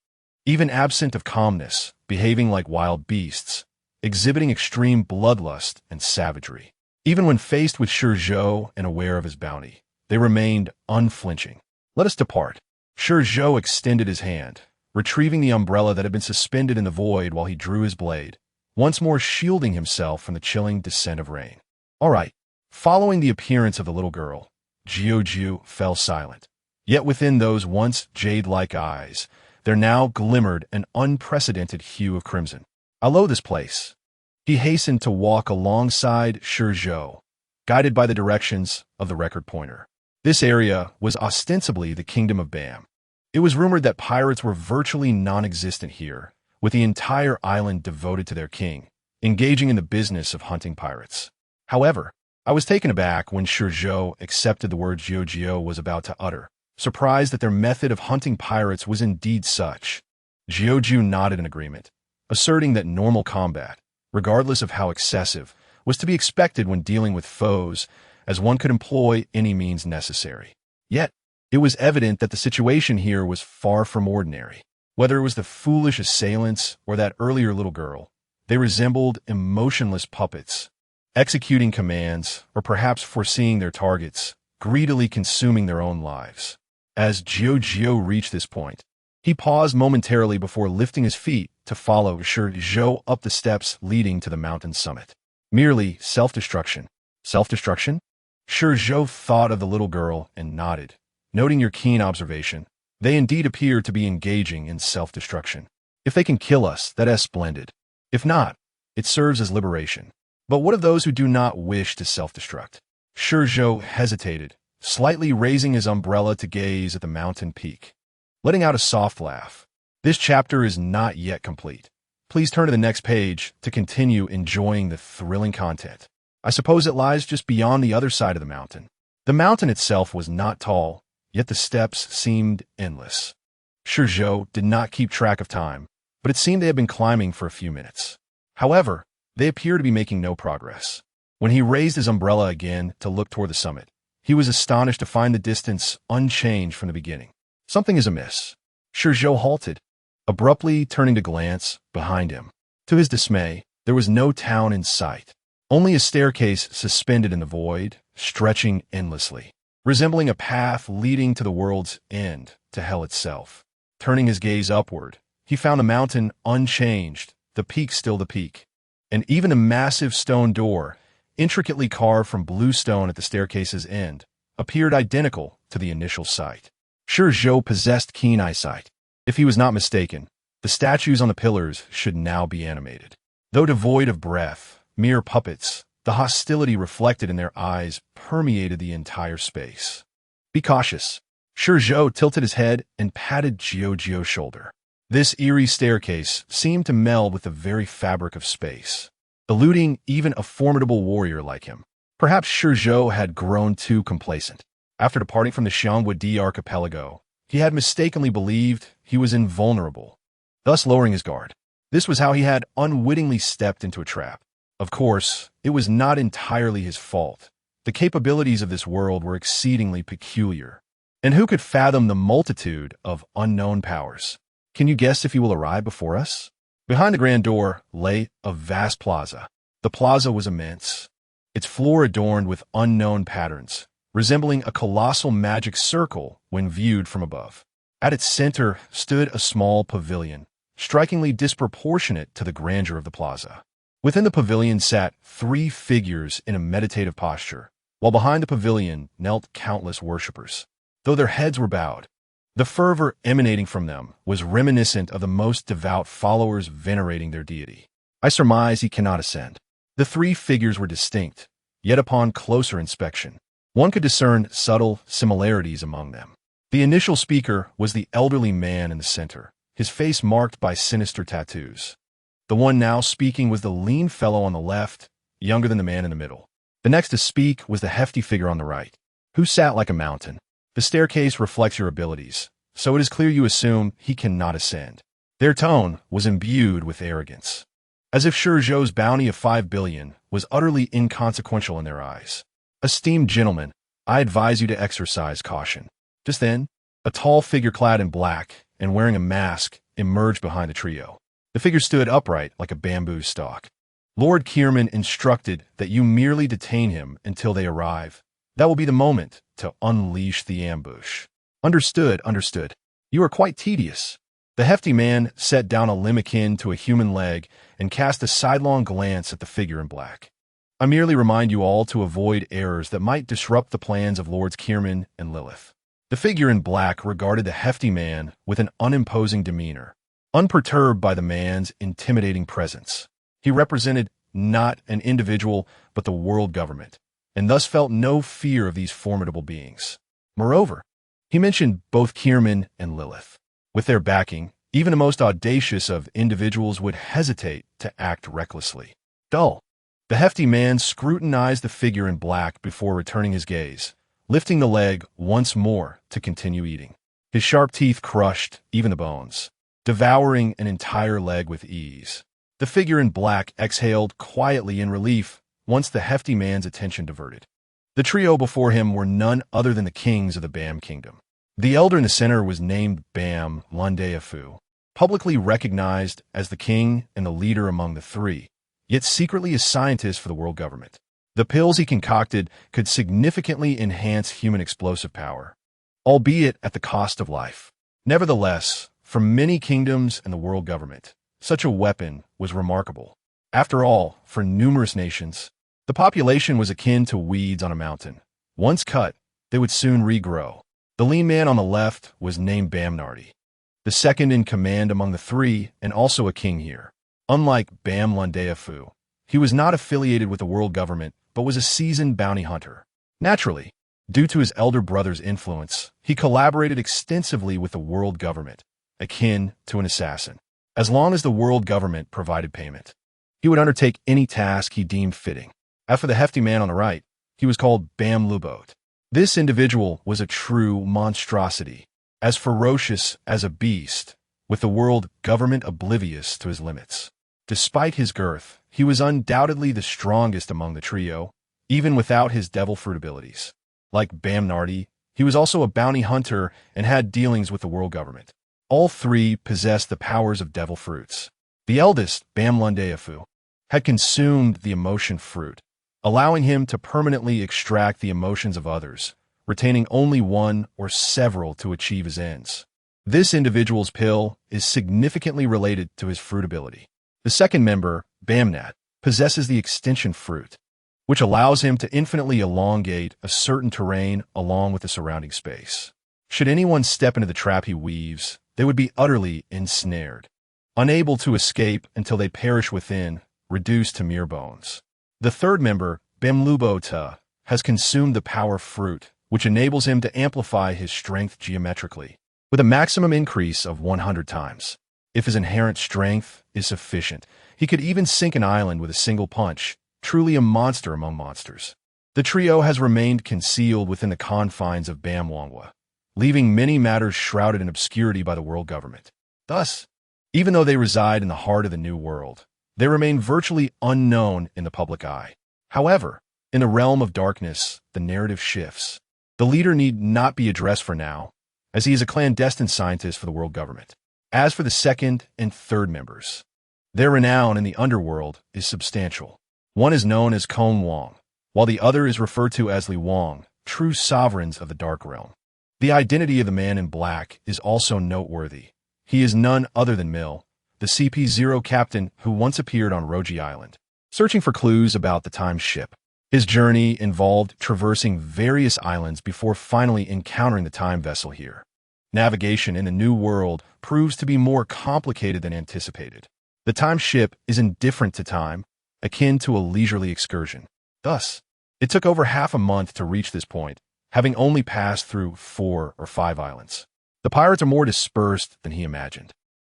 Speaker 1: Even absent of calmness, behaving like wild beasts, exhibiting extreme bloodlust and savagery. Even when faced with ShiZhou and aware of his bounty, they remained unflinching. "Let us depart." ShiZhou extended his hand, retrieving the umbrella that had been suspended in the void while he drew his blade, once more shielding himself from the chilling descent of rain. "All right." Following the appearance of the little girl, ShiZhou fell silent. Yet within those once jade-like eyes, there now glimmered an unprecedented hue of crimson. "I loathe this place." He hastened to walk alongside ShiZhou, guided by the directions of the record pointer. This area was ostensibly the kingdom of Bam. It was rumored that pirates were virtually non-existent here, with the entire island devoted to their king, engaging in the business of hunting pirates. However, I was taken aback when ShiZhou accepted the word ShiZhou was about to utter, surprised that their method of hunting pirates was indeed such. ShiZhou nodded in agreement, asserting that normal combat, regardless of how excessive, was to be expected when dealing with foes, as one could employ any means necessary. Yet, it was evident that the situation here was far from ordinary. Whether it was the foolish assailants or that earlier little girl, they resembled emotionless puppets, executing commands or perhaps foreseeing their targets, greedily consuming their own lives. As ShiZhou reached this point, he paused momentarily before lifting his feet to follow ShiZhou up the steps leading to the mountain's summit. Merely self-destruction. Self-destruction? ShiZhou thought of the little girl and nodded, noting your keen observation. They indeed appear to be engaging in self-destruction. If they can kill us, that is splendid. If not, it serves as liberation. But what of those who do not wish to self-destruct? ShiZhou hesitated, slightly raising his umbrella to gaze at the mountain peak, letting out a soft laugh. This chapter is not yet complete. Please turn to the next page to continue enjoying the thrilling content. I suppose it lies just beyond the other side of the mountain. The mountain itself was not tall, yet the steps seemed endless. ShiZhou did not keep track of time, but it seemed they had been climbing for a few minutes. However, they appeared to be making no progress. When he raised his umbrella again to look toward the summit, he was astonished to find the distance unchanged from the beginning. Something is amiss. ShiZhou halted, abruptly turning to glance behind him. To his dismay, there was no town in sight. Only a staircase suspended in the void, stretching endlessly, resembling a path leading to the world's end, to hell itself. Turning his gaze upward, he found the mountain unchanged, the peak still the peak. And even a massive stone door, intricately carved from blue stone at the staircase's end, appeared identical to the initial sight. ShiZhou possessed keen eyesight. If he was not mistaken, the statues on the pillars should now be animated. Though devoid of breath, mere puppets, the hostility reflected in their eyes permeated the entire space. "Be cautious." ShiZhou tilted his head and patted ShiZhou's shoulder. This eerie staircase seemed to meld with the very fabric of space, eluding even a formidable warrior like him. Perhaps ShiZhou had grown too complacent. After departing from the Xiangwudi archipelago, he had mistakenly believed he was invulnerable, thus lowering his guard. This was how he had unwittingly stepped into a trap. Of course, it was not entirely his fault. The capabilities of this world were exceedingly peculiar. And who could fathom the multitude of unknown powers? Can you guess if he will arrive before us? Behind the grand door lay a vast plaza. The plaza was immense, its floor adorned with unknown patterns, resembling a colossal magic circle when viewed from above. At its center stood a small pavilion, strikingly disproportionate to the grandeur of the plaza. Within the pavilion sat 3 figures in a meditative posture, while behind the pavilion knelt countless worshippers. though their heads were bowed. The fervor emanating from them was reminiscent of the most devout followers venerating their deity. I surmise he cannot ascend. The three figures were distinct, yet upon closer inspection, one could discern subtle similarities among them. The initial speaker was the elderly man in the center, his face marked by sinister tattoos. The one now speaking was the lean fellow on the left, younger than the man in the middle. The next to speak was the hefty figure on the right, who sat like a mountain. The staircase reflects your abilities, so it is clear you assume he cannot ascend. Their tone was imbued with arrogance, as if ShiZhou's bounty of 5 billion was utterly inconsequential in their eyes. Esteemed gentlemen, I advise you to exercise caution. Just then, a tall figure clad in black and wearing a mask emerged behind the trio. The figure stood upright like a bamboo stalk. Lord Kierman instructed that you merely detain him until they arrive. That will be the moment to unleash the ambush. Understood, understood. You are quite tedious. The hefty man set down a limb akin to a human leg and cast a sidelong glance at the figure in black. I merely remind you all to avoid errors that might disrupt the plans of Lords Kierman and Lilith. The figure in black regarded the hefty man with an unimposing demeanor, unperturbed by the man's intimidating presence. He represented not an individual, but the world government, and thus felt no fear of these formidable beings. Moreover, he mentioned both Kierman and Lilith. With their backing, even the most audacious of individuals would hesitate to act recklessly. Dull. The hefty man scrutinized the figure in black before returning his gaze, lifting the leg once more to continue eating. His sharp teeth crushed even the bones, devouring an entire leg with ease. The figure in black exhaled quietly in relief once the hefty man's attention diverted. The trio before him were none other than the kings of the Bam Kingdom. The elder in the center was named Bam Lundeafu, publicly recognized as the king and the leader among the three, yet secretly a scientist for the world government. The pills he concocted could significantly enhance human explosive power, albeit at the cost of life. Nevertheless, for many kingdoms and the world government, such a weapon was remarkable. After all, for numerous nations, the population was akin to weeds on a mountain. Once cut, they would soon regrow. The lean man on the left was named Bamnardi, the second in command among the three and also a king here. Unlike Bam Lundeafu, he was not affiliated with the world government, but was a seasoned bounty hunter. Naturally, due to his elder brother's influence, he collaborated extensively with the world government, akin to an assassin. As long as the world government provided payment, he would undertake any task he deemed fitting. As for the hefty man on the right, he was called Bam Lubot. This individual was a true monstrosity, as ferocious as a beast, with the world government oblivious to his limits. Despite his girth, he was undoubtedly the strongest among the trio, even without his devil fruit abilities. Like Bamnardi, he was also a bounty hunter and had dealings with the world government. All three possessed the powers of devil fruits. The eldest, Bam Lundeafu, had consumed the emotion fruit, allowing him to permanently extract the emotions of others, retaining only one or several to achieve his ends. This individual's pill is significantly related to his fruit ability. The second member, Bamnat, possesses the extension fruit, which allows him to infinitely elongate a certain terrain along with the surrounding space. Should anyone step into the trap he weaves, they would be utterly ensnared, unable to escape until they perish within, reduced to mere bones. The third member, Bamlubota, has consumed the power fruit, which enables him to amplify his strength geometrically, with a maximum increase of 100 times. If his inherent strength is sufficient, he could even sink an island with a single punch, truly a monster among monsters. The trio has remained concealed within the confines of Bamwangwa, leaving many matters shrouded in obscurity by the world government. Thus, even though they reside in the heart of the New World, they remain virtually unknown in the public eye. However, in the realm of darkness, the narrative shifts. The leader need not be addressed for now, as he is a clandestine scientist for the world government. As for the second and third members, their renown in the underworld is substantial. One is known as Kong Wang, while the other is referred to as Li Wang, true sovereigns of the dark realm. The identity of the man in black is also noteworthy. He is none other than Mill, the CP-0 captain who once appeared on Roji Island, searching for clues about the time ship. His journey involved traversing various islands before finally encountering the time vessel here. Navigation in the New World proves to be more complicated than anticipated. The time ship is indifferent to time, akin to a leisurely excursion. Thus, it took over half a month to reach this point, having only passed through 4 or 5 islands. The pirates are more dispersed than he imagined.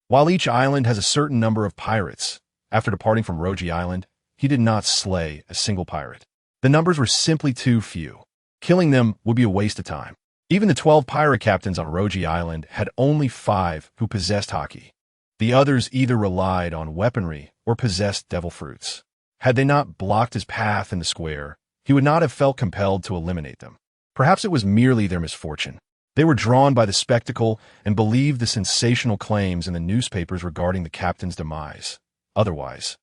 Speaker 1: While each island has a certain number of pirates, after departing from Roji Island, he did not slay a single pirate. The numbers were simply too few. Killing them would be a waste of time. Even the 12 pirate captains on Roji Island had only 5 who possessed haki. The others either relied on weaponry or possessed devil fruits. Had they not blocked his path in the square, he would not have felt compelled to eliminate them. Perhaps it was merely their misfortune. They were drawn by the spectacle and believed the sensational claims in the newspapers regarding the captain's demise. Otherwise,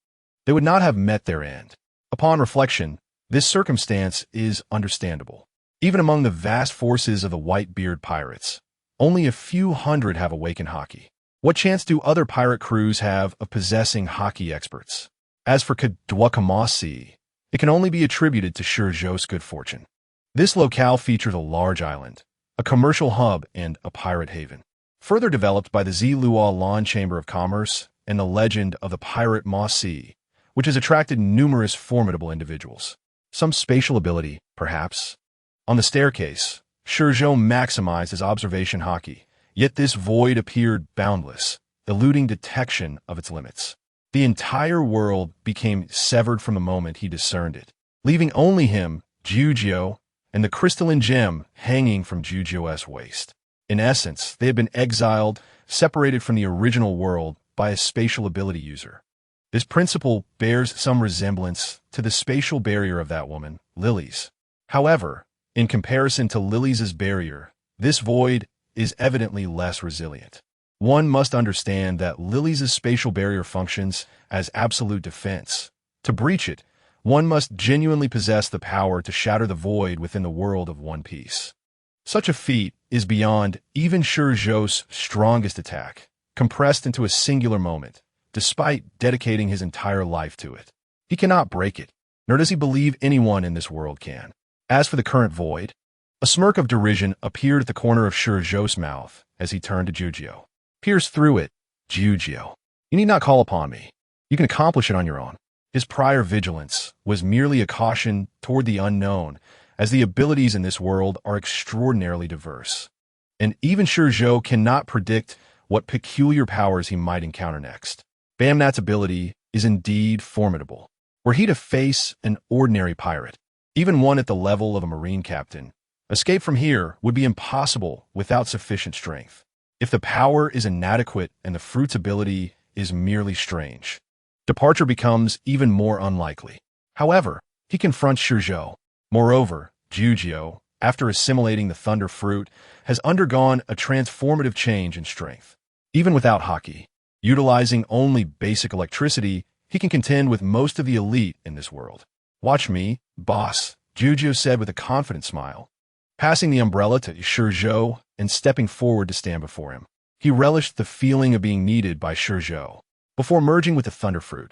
Speaker 1: they would not have met their end. Upon reflection, this circumstance is understandable. Even among the vast forces of the Whitebeard pirates, only a few hundred have awakened haki. What chance do other pirate crews have of possessing haki experts? As for Kadwakamasi, it can only be attributed to ShiZhou's good fortune. This locale features a large island, a commercial hub, and a pirate haven. Further developed by the Zilua Lan Chamber of Commerce and the legend of the pirate Mosi, which has attracted numerous formidable individuals. Some spatial ability, perhaps. On the staircase, ShiZhou maximized his observation haki, yet this void appeared boundless, eluding detection of its limits. The entire world became severed from the moment he discerned it, leaving only him, ShiZhou, and the crystalline gem hanging from ShiZhou's waist. In essence, they had been exiled, separated from the original world by a spatial ability user. This principle bears some resemblance to the spatial barrier of that woman, Lily's. However, in comparison to Lily's barrier, this void is evidently less resilient. One must understand that Lily's spatial barrier functions as absolute defense. To breach it, one must genuinely possess the power to shatter the void within the world of One Piece. Such a feat is beyond even ShiZhou's strongest attack, compressed into a singular moment, despite dedicating his entire life to it. He cannot break it, nor does he believe anyone in this world can. As for the current void, a smirk of derision appeared at the corner of ShiZhou's mouth as he turned to ShiZhou. Pierce through it, ShiZhou. You need not call upon me. You can accomplish it on your own. His prior vigilance was merely a caution toward the unknown, as the abilities in this world are extraordinarily diverse. And even ShiZhou cannot predict what peculiar powers he might encounter next. Bamnat's ability is indeed formidable. Were he to face an ordinary pirate, even one at the level of a marine captain, escape from here would be impossible without sufficient strength. If the power is inadequate and the fruit's ability is merely strange, departure becomes even more unlikely. However, he confronts ShiZhou. Moreover, ShiZhou, after assimilating the thunder fruit, has undergone a transformative change in strength. Even without haki, utilizing only basic electricity, he can contend with most of the elite in this world. Watch me, boss, ShiZhou said with a confident smile. Passing the umbrella to ShiZhou and stepping forward to stand before him, he relished the feeling of being needed by ShiZhou. Before merging with the thunderfruit,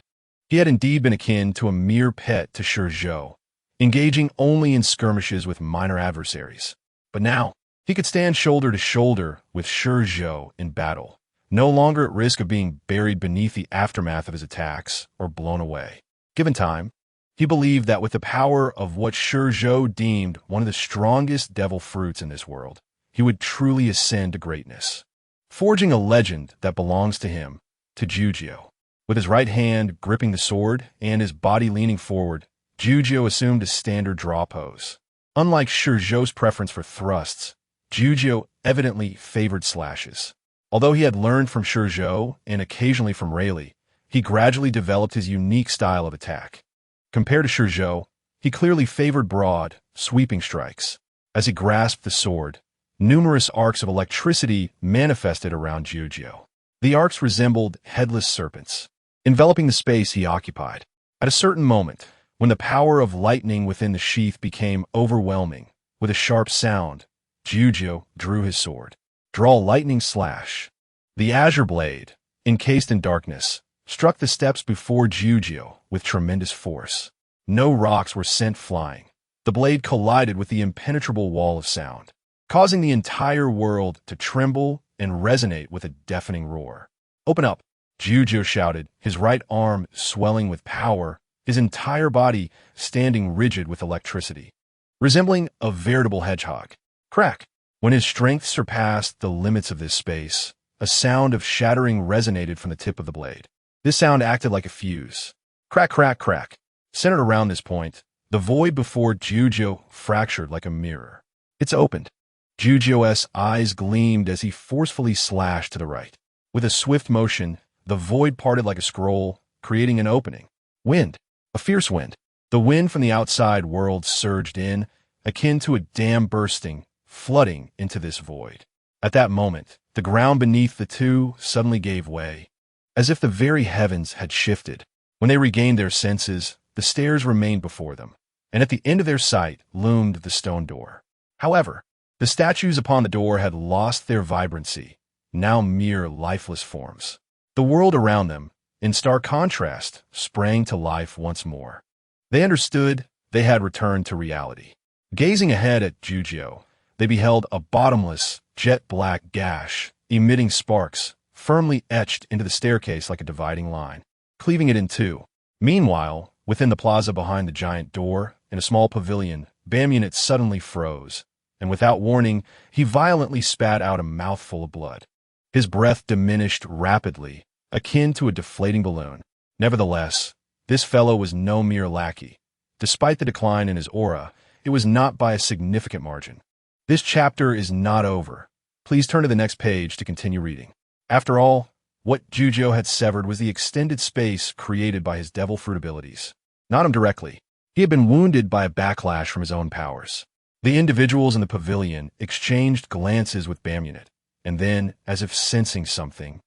Speaker 1: he had indeed been akin to a mere pet to ShiZhou, engaging only in skirmishes with minor adversaries. But now, he could stand shoulder to shoulder with ShiZhou in battle, no longer at risk of being buried beneath the aftermath of his attacks or blown away. Given time, he believed that with the power of what ShiZhou deemed one of the strongest devil fruits in this world, he would truly ascend to greatness, forging a legend that belongs to him, to ShiZhou. With his right hand gripping the sword and his body leaning forward, ShiZhou assumed a standard draw pose. Unlike ShiZhou's preference for thrusts, ShiZhou evidently favored slashes. Although he had learned from ShiZhou and occasionally from Rayleigh, he gradually developed his unique style of attack. Compared to ShiZhou, he clearly favored broad, sweeping strikes. As he grasped the sword, numerous arcs of electricity manifested around ShiZhou. The arcs resembled headless serpents, enveloping the space he occupied. At a certain moment, when the power of lightning within the sheath became overwhelming, with a sharp sound, ShiZhou drew his sword. Draw lightning slash. The azure blade, encased in darkness, struck the steps before ShiZhou with tremendous force. No rocks were sent flying. The blade collided with the impenetrable wall of sound, causing the entire world to tremble and resonate with a deafening roar. "Open up!" ShiZhou shouted, his right arm swelling with power, his entire body standing rigid with electricity, resembling a veritable hedgehog. Crack! When his strength surpassed the limits of this space, a sound of shattering resonated from the tip of the blade. This sound acted like a fuse. Crack, crack, crack. Centered around this point, the void before ShiZhou fractured like a mirror. "It's opened." ShiZhou's eyes gleamed as he forcefully slashed to the right. With a swift motion, the void parted like a scroll, creating an opening. Wind. A fierce wind. The wind from the outside world surged in, akin to a dam bursting, flooding into this void. At that moment, the ground beneath the two suddenly gave way, as if the very heavens had shifted. When they regained their senses, the stairs remained before them, and at the end of their sight loomed the stone door. However, the statues upon the door had lost their vibrancy, now mere lifeless forms. The world around them, in stark contrast, sprang to life once more. They understood they had returned to reality. Gazing ahead at ShiZhou, they beheld a bottomless, jet-black gash, emitting sparks, firmly etched into the staircase like a dividing line, cleaving it in two. Meanwhile, within the plaza behind the giant door, in a small pavilion, Bamunit suddenly froze, and without warning, he violently spat out a mouthful of blood. His breath diminished rapidly, akin to a deflating balloon. Nevertheless, this fellow was no mere lackey. Despite the decline in his aura, it was not by a significant margin. This chapter is not over. Please turn to the next page to continue reading. After all, what ShiZhou had severed was the extended space created by his devil fruit abilities. Not him directly. He had been wounded by a backlash from his own powers. The individuals in the pavilion exchanged glances with Bamunit, and then, as if sensing something,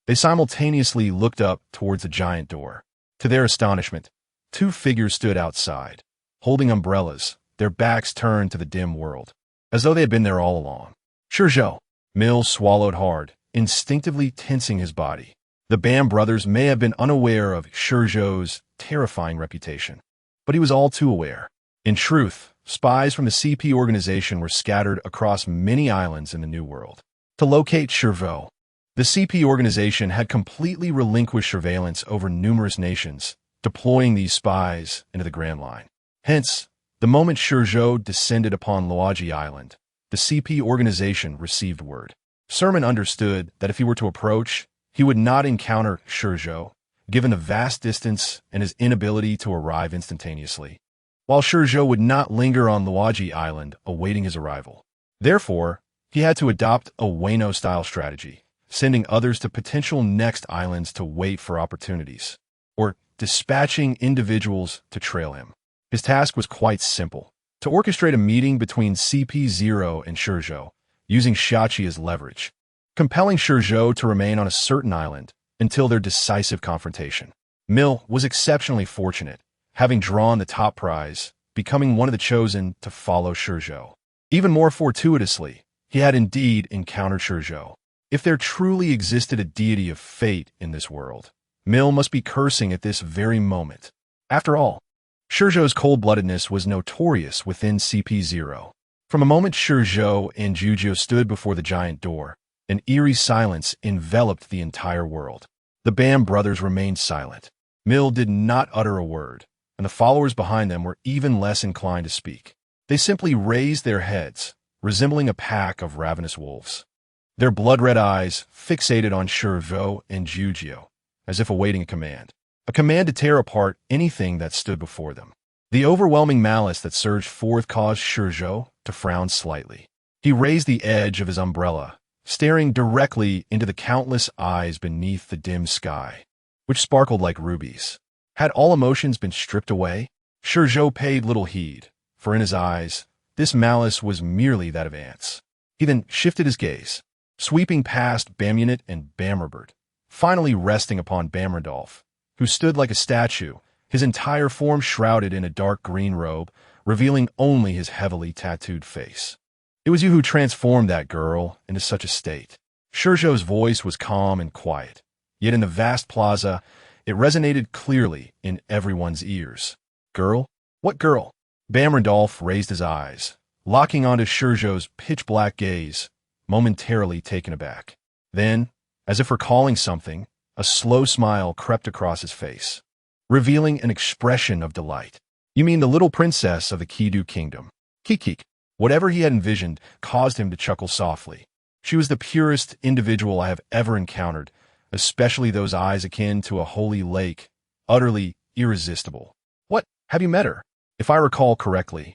Speaker 1: they simultaneously looked up towards the giant door. To their astonishment, two figures stood outside, holding umbrellas, their backs turned to the dim world, as though they had been there all along. "ShiZhou." Mill swallowed hard, instinctively tensing his body. The Bam brothers may have been unaware of ShiZhou's terrifying reputation, but he was all too aware. In truth, spies from the CP organization were scattered across many islands in the New World. To locate ShiZhou, the CP organization had completely relinquished surveillance over numerous nations, deploying these spies into the Grand Line. Hence, the moment ShiZhou descended upon Luoji Island, the CP organization received word. Sermon understood that if he were to approach, he would not encounter ShiZhou, given the vast distance and his inability to arrive instantaneously, while ShiZhou would not linger on Luoji Island awaiting his arrival. Therefore, he had to adopt a Wano-style strategy, sending others to potential next islands to wait for opportunities, or dispatching individuals to trail him. His task was quite simple: to orchestrate a meeting between CP0 and ShiZhou, using Shachi as leverage, compelling ShiZhou to remain on a certain island until their decisive confrontation. Mill was exceptionally fortunate, having drawn the top prize, becoming one of the chosen to follow ShiZhou. Even more fortuitously, he had indeed encountered ShiZhou. If there truly existed a deity of fate in this world, Mill must be cursing at this very moment. After all, ShiZhou's cold-bloodedness was notorious within CP0. From a moment ShiZhou and ShiZhou stood before the giant door, an eerie silence enveloped the entire world. The Bam brothers remained silent. Mill did not utter a word, and the followers behind them were even less inclined to speak. They simply raised their heads, resembling a pack of ravenous wolves, their blood-red eyes fixated on ShiZhou and ShiZhou, as if awaiting a command to tear apart anything that stood before them. The overwhelming malice that surged forth caused ShiZhou to frown slightly. He raised the edge of his umbrella, staring directly into the countless eyes beneath the dim sky, which sparkled like rubies. Had all emotions been stripped away? ShiZhou paid little heed, for in his eyes, this malice was merely that of ants. He then shifted his gaze, sweeping past Bamunit and Bamrabert, finally resting upon Bamrandolph, who stood like a statue, his entire form shrouded in a dark green robe, revealing only his heavily tattooed face. "It was you who transformed that girl into such a state." ShiZhou's voice was calm and quiet, yet in the vast plaza, it resonated clearly in everyone's ears. Girl? What girl? Bam Randolph raised his eyes, locking onto ShiZhou's pitch-black gaze, momentarily taken aback. Then, as if recalling something, a slow smile crept across his face, revealing an expression of delight. You mean the little princess of the Kidu kingdom? Kikik. Whatever he had envisioned caused him to chuckle softly. She was the purest individual I have ever encountered, especially those eyes akin to a holy lake, utterly irresistible. What? Have you met her? If I recall correctly,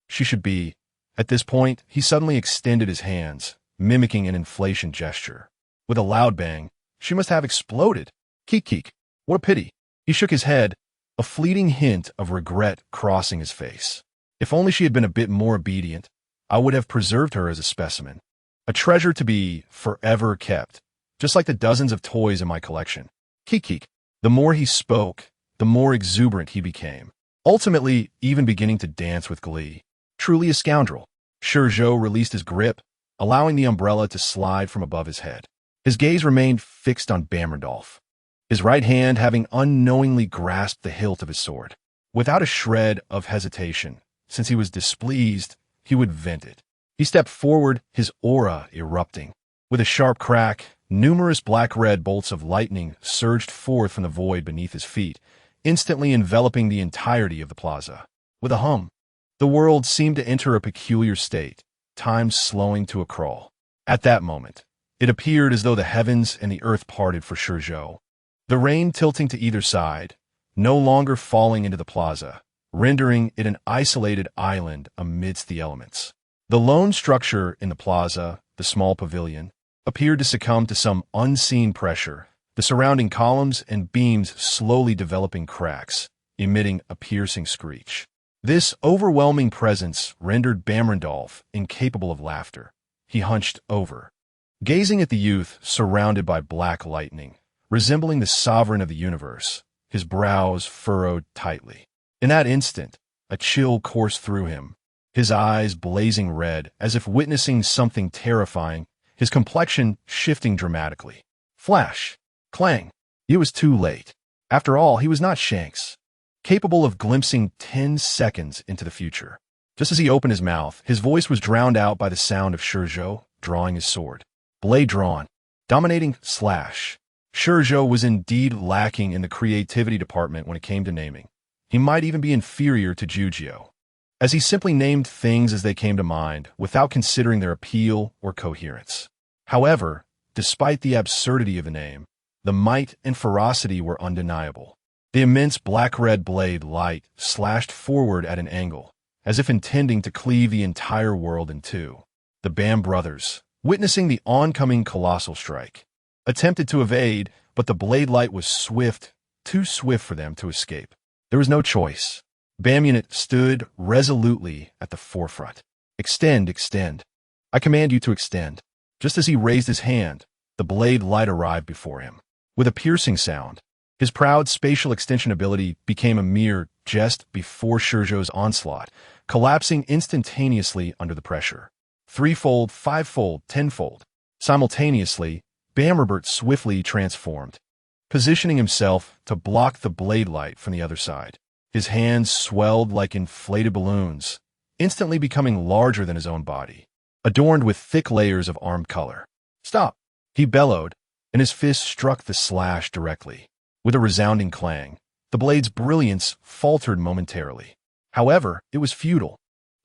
Speaker 1: she should be. At this point, he suddenly extended his hands, mimicking an inflation gesture. With a loud bang, she must have exploded. Kikik. What a pity. He shook his head, a fleeting hint of regret crossing his face. If only she had been a bit more obedient, I would have preserved her as a specimen. A treasure to be forever kept, just like the dozens of toys in my collection. Kikik. The more he spoke, the more exuberant he became, ultimately even beginning to dance with glee. Truly a scoundrel. ShiZhou released his grip, allowing the umbrella to slide from above his head. His gaze remained fixed on Bam Randolph, his right hand having unknowingly grasped the hilt of his sword. Without a shred of hesitation, since he was displeased, he would vent it. He stepped forward, his aura erupting. With a sharp crack, numerous black-red bolts of lightning surged forth from the void beneath his feet, instantly enveloping the entirety of the plaza. With a hum, the world seemed to enter a peculiar state, time slowing to a crawl. At that moment, it appeared as though the heavens and the earth parted for ShiZhou, the rain tilting to either side, no longer falling into the plaza, rendering it an isolated island amidst the elements. The lone structure in the plaza, the small pavilion, appeared to succumb to some unseen pressure, the surrounding columns and beams slowly developing cracks, emitting a piercing screech. This overwhelming presence rendered Bam Randolph incapable of laughter. He hunched over, gazing at the youth surrounded by black lightning, resembling the sovereign of the universe, his brows furrowed tightly. In that instant, a chill coursed through him, his eyes blazing red as if witnessing something terrifying, his complexion shifting dramatically. Flash! Clang! It was too late. After all, he was not Shanks, capable of glimpsing 10 seconds into the future. Just as he opened his mouth, his voice was drowned out by the sound of ShiZhou drawing his sword. Blade drawn. Dominating slash. ShiZhou was indeed lacking in the creativity department when it came to naming. He might even be inferior to Jiuzhou, as he simply named things as they came to mind without considering their appeal or coherence. However, despite the absurdity of the name, the might and ferocity were undeniable. The immense black-red blade light slashed forward at an angle, as if intending to cleave the entire world in two. The Bam brothers, witnessing the oncoming colossal strike, attempted to evade, but the blade light was swift, too swift for them to escape. There was no choice. Bam Unit stood resolutely at the forefront. Extend, extend. I command you to extend. Just as he raised his hand, the blade light arrived before him. With a piercing sound, his proud spatial extension ability became a mere jest before ShiZhou's onslaught, collapsing instantaneously under the pressure. Threefold, fivefold, tenfold. Simultaneously, Bam Robert swiftly transformed, positioning himself to block the blade light from the other side. His hands swelled like inflated balloons, instantly becoming larger than his own body, adorned with thick layers of armed color. Stop! He bellowed, and his fist struck the slash directly. With a resounding clang, the blade's brilliance faltered momentarily. However, it was futile.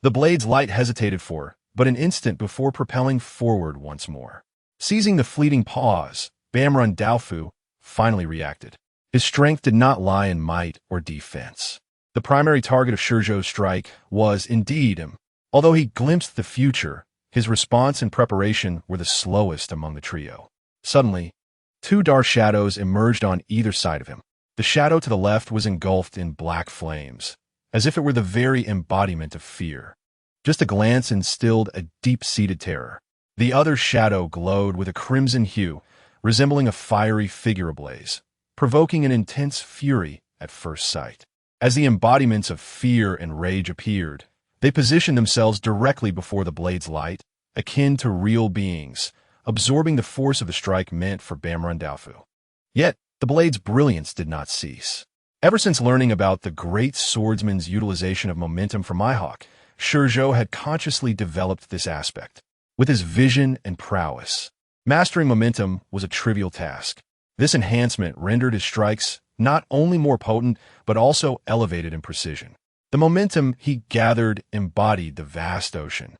Speaker 1: The blade's light hesitated for but an instant before propelling forward once more. Seizing the fleeting pause, Bam Randolph finally reacted. His strength did not lie in might or defense. The primary target of ShiZhou's strike was indeed him. Although he glimpsed the future, his response and preparation were the slowest among the trio. Suddenly, two dark shadows emerged on either side of him. The shadow to the left was engulfed in black flames, as if it were the very embodiment of fear. Just a glance instilled a deep-seated terror. The other shadow glowed with a crimson hue, resembling a fiery figure ablaze, provoking an intense fury at first sight. As the embodiments of fear and rage appeared, they positioned themselves directly before the blade's light, akin to real beings, absorbing the force of the strike meant for Bam Randolph. Yet, the blade's brilliance did not cease. Ever since learning about the great swordsman's utilization of momentum from Mihawk, ShiZhou had consciously developed this aspect. With his vision and prowess, mastering momentum was a trivial task. This enhancement rendered his strikes not only more potent, but also elevated in precision. The momentum he gathered embodied the vast ocean.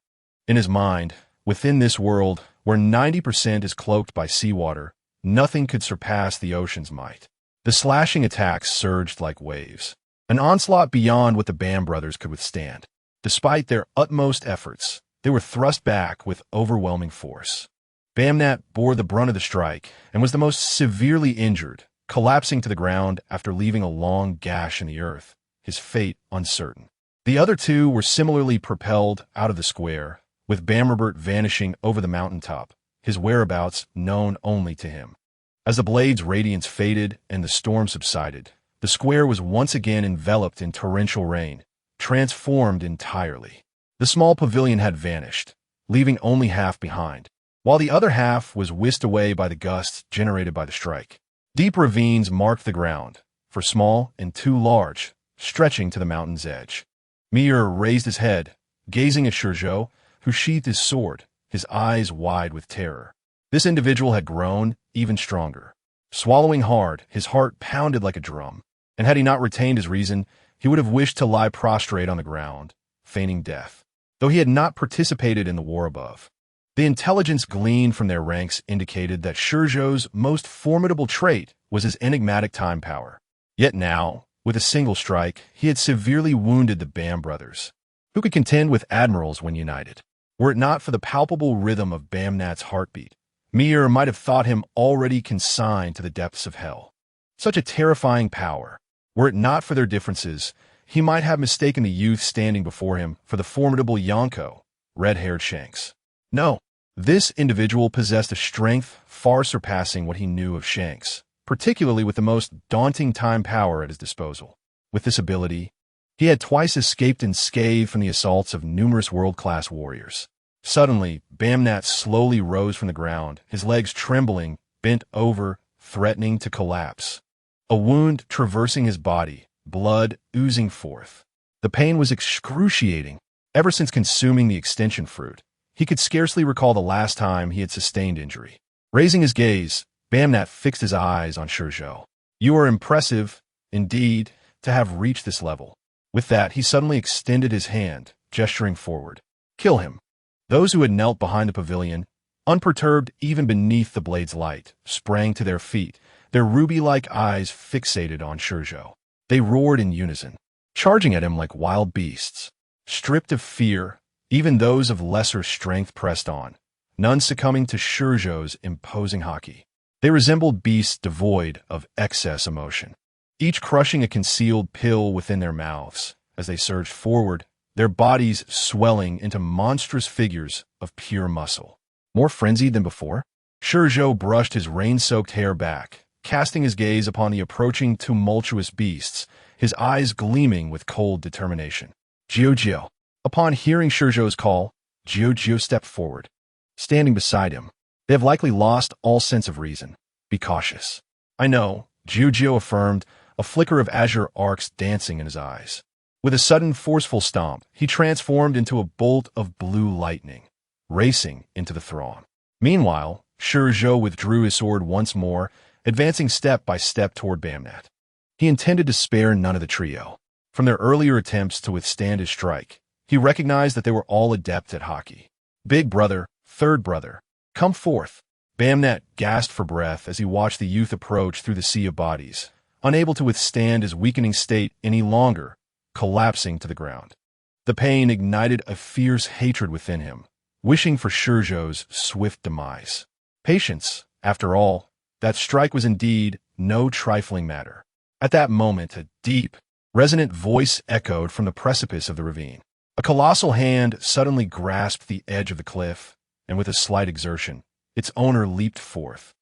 Speaker 1: In his mind, within this world, where 90% is cloaked by seawater, nothing could surpass the ocean's might. The slashing attacks surged like waves, an onslaught beyond what the Bam brothers could withstand. Despite their utmost efforts, they were thrust back with overwhelming force. Bamnat bore the brunt of the strike and was the most severely injured, collapsing to the ground after leaving a long gash in the earth, his fate uncertain. The other two were similarly propelled out of the square, with Bamrobert vanishing over the mountaintop, his whereabouts known only to him. As the blade's radiance faded and the storm subsided, the square was once again enveloped in torrential rain, transformed entirely. The small pavilion had vanished, leaving only half behind, while the other half was whisked away by the gusts generated by the strike. Deep ravines marked the ground, for small and too large, stretching to the mountain's edge. Mir raised his head, gazing at ShiZhou, who sheathed his sword, his eyes wide with terror. This individual had grown even stronger. Swallowing hard, his heart pounded like a drum, and had he not retained his reason, he would have wished to lie prostrate on the ground, feigning death. Though he had not participated in the war above, the intelligence gleaned from their ranks indicated that ShiZhou's most formidable trait was his enigmatic time power. Yet now, with a single strike, he had severely wounded the Bam brothers, who could contend with admirals when united. Were it not for the palpable rhythm of Bamnat's heartbeat, Mir might have thought him already consigned to the depths of hell. Such a terrifying power. Were it not for their differences, he might have mistaken the youth standing before him for the formidable Yonko, red-haired Shanks. No, this individual possessed a strength far surpassing what he knew of Shanks, particularly with the most daunting time power at his disposal. With this ability, he had twice escaped unscathed from the assaults of numerous world-class warriors. Suddenly, Bamnat slowly rose from the ground, his legs trembling, bent over, threatening to collapse. A wound traversing his body, blood oozing forth. The pain was excruciating. Ever since consuming the extension fruit, he could scarcely recall the last time he had sustained injury. Raising his gaze, Bamnat fixed his eyes on ShiZhou. "You are impressive, indeed, to have reached this level." With that, he suddenly extended his hand, gesturing forward. "Kill him." Those who had knelt behind the pavilion, unperturbed even beneath the blade's light, sprang to their feet, their ruby-like eyes fixated on ShiZhou. They roared in unison, charging at him like wild beasts. Stripped of fear, even those of lesser strength pressed on, none succumbing to ShiZhou's imposing haki. They resembled beasts devoid of excess emotion, each crushing a concealed pill within their mouths as they surged forward, their bodies swelling into monstrous figures of pure muscle. More frenzied than before, ShiZhou brushed his rain-soaked hair back, casting his gaze upon the approaching tumultuous beasts, his eyes gleaming with cold determination. "Jiu." Upon hearing ShiZhou's call, Jiu stepped forward, standing beside him. "They have likely lost all sense of reason. Be cautious." "I know," Jiu affirmed, a flicker of azure arcs dancing in his eyes. With a sudden forceful stomp, he transformed into a bolt of blue lightning, racing into the throng. Meanwhile, ShiZhou withdrew his sword once more, advancing step by step toward Bamnat. He intended to spare none of the trio. From their earlier attempts to withstand his strike, he recognized that they were all adept at haki. "Big brother, third brother, come forth." Bamnat gasped for breath as he watched the youth approach through the sea of bodies, unable to withstand his weakening state any longer, collapsing to the ground. The pain ignited a fierce hatred within him, wishing for ShiZhou's swift demise. Patience, after all, that strike was indeed no trifling matter. At that moment, a deep, resonant voice echoed from the precipice of the ravine. A colossal hand suddenly grasped the edge of the cliff, and with a slight exertion, its owner leaped forth,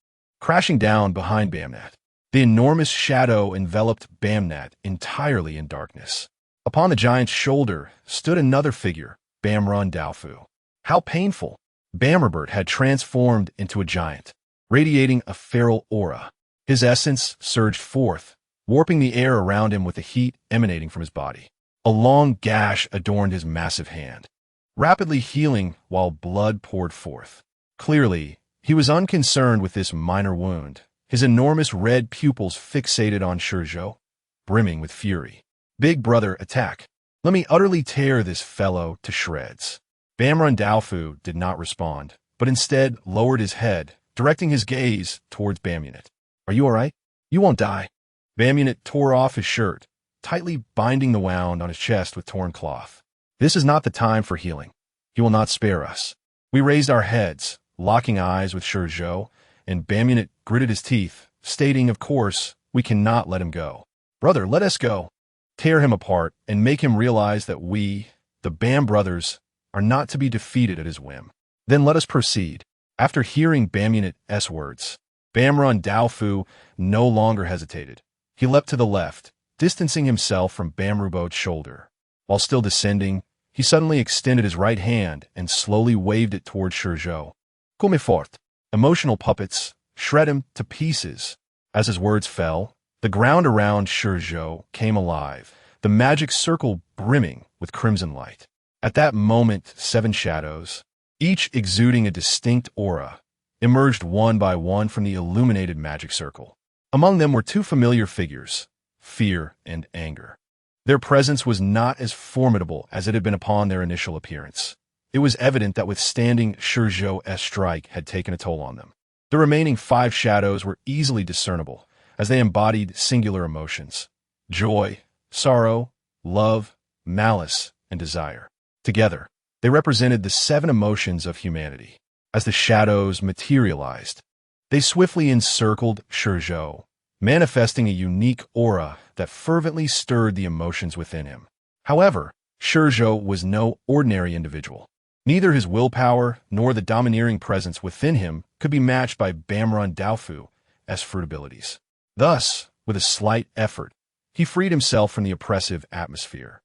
Speaker 1: crashing down behind Bamnat. The enormous shadow enveloped Bamnat entirely in darkness. Upon the giant's shoulder stood another figure, Bamrun Daofu. How painful! Bamrobert had transformed into a giant, radiating a feral aura. His essence surged forth, warping the air around him with the heat emanating from his body. A long gash adorned his massive hand, rapidly healing while blood poured forth. Clearly, he was unconcerned with this minor wound, his enormous red pupils fixated on ShiZhou, brimming with fury. "Big brother, attack. Let me utterly tear this fellow to shreds." Bamrun Daofu did not respond, but instead lowered his head, directing his gaze towards Bamunit. "Are you all right? You won't die." Bamunit tore off his shirt, tightly binding the wound on his chest with torn cloth. "This is not the time for healing. He will not spare us." We raised our heads, locking eyes with ShiZhou, and Bamunit gritted his teeth, stating, "Of course, we cannot let him go. Brother, let us go. Tear him apart and make him realize that we, the Bam brothers, are not to be defeated at his whim. Then let us proceed." After hearing Bamunit's words, Bamrun Daofu no longer hesitated. He leapt to the left, distancing himself from Bamrubo's shoulder. While still descending, he suddenly extended his right hand and slowly waved it towards ShiZhou. "Come fort." Emotional puppets, shred him to pieces. As his words fell, the ground around ShiZhou came alive, the magic circle brimming with crimson light. At that moment, 7 shadows, each exuding a distinct aura, emerged one by one from the illuminated magic circle. Among them were 2 familiar figures, fear and anger. Their presence was not as formidable as it had been upon their initial appearance. It was evident that withstanding ShiZhou's strike had taken a toll on them. The remaining 5 shadows were easily discernible, as they embodied singular emotions: joy, sorrow, love, malice, and desire. Together, they represented the 7 emotions of humanity. As the shadows materialized, they swiftly encircled ShiZhou, manifesting a unique aura that fervently stirred the emotions within him. However, ShiZhou was no ordinary individual. Neither his willpower nor the domineering presence within him could be matched by Bamrun Daofu's fruit abilities. Thus, with a slight effort, he freed himself from the oppressive atmosphere.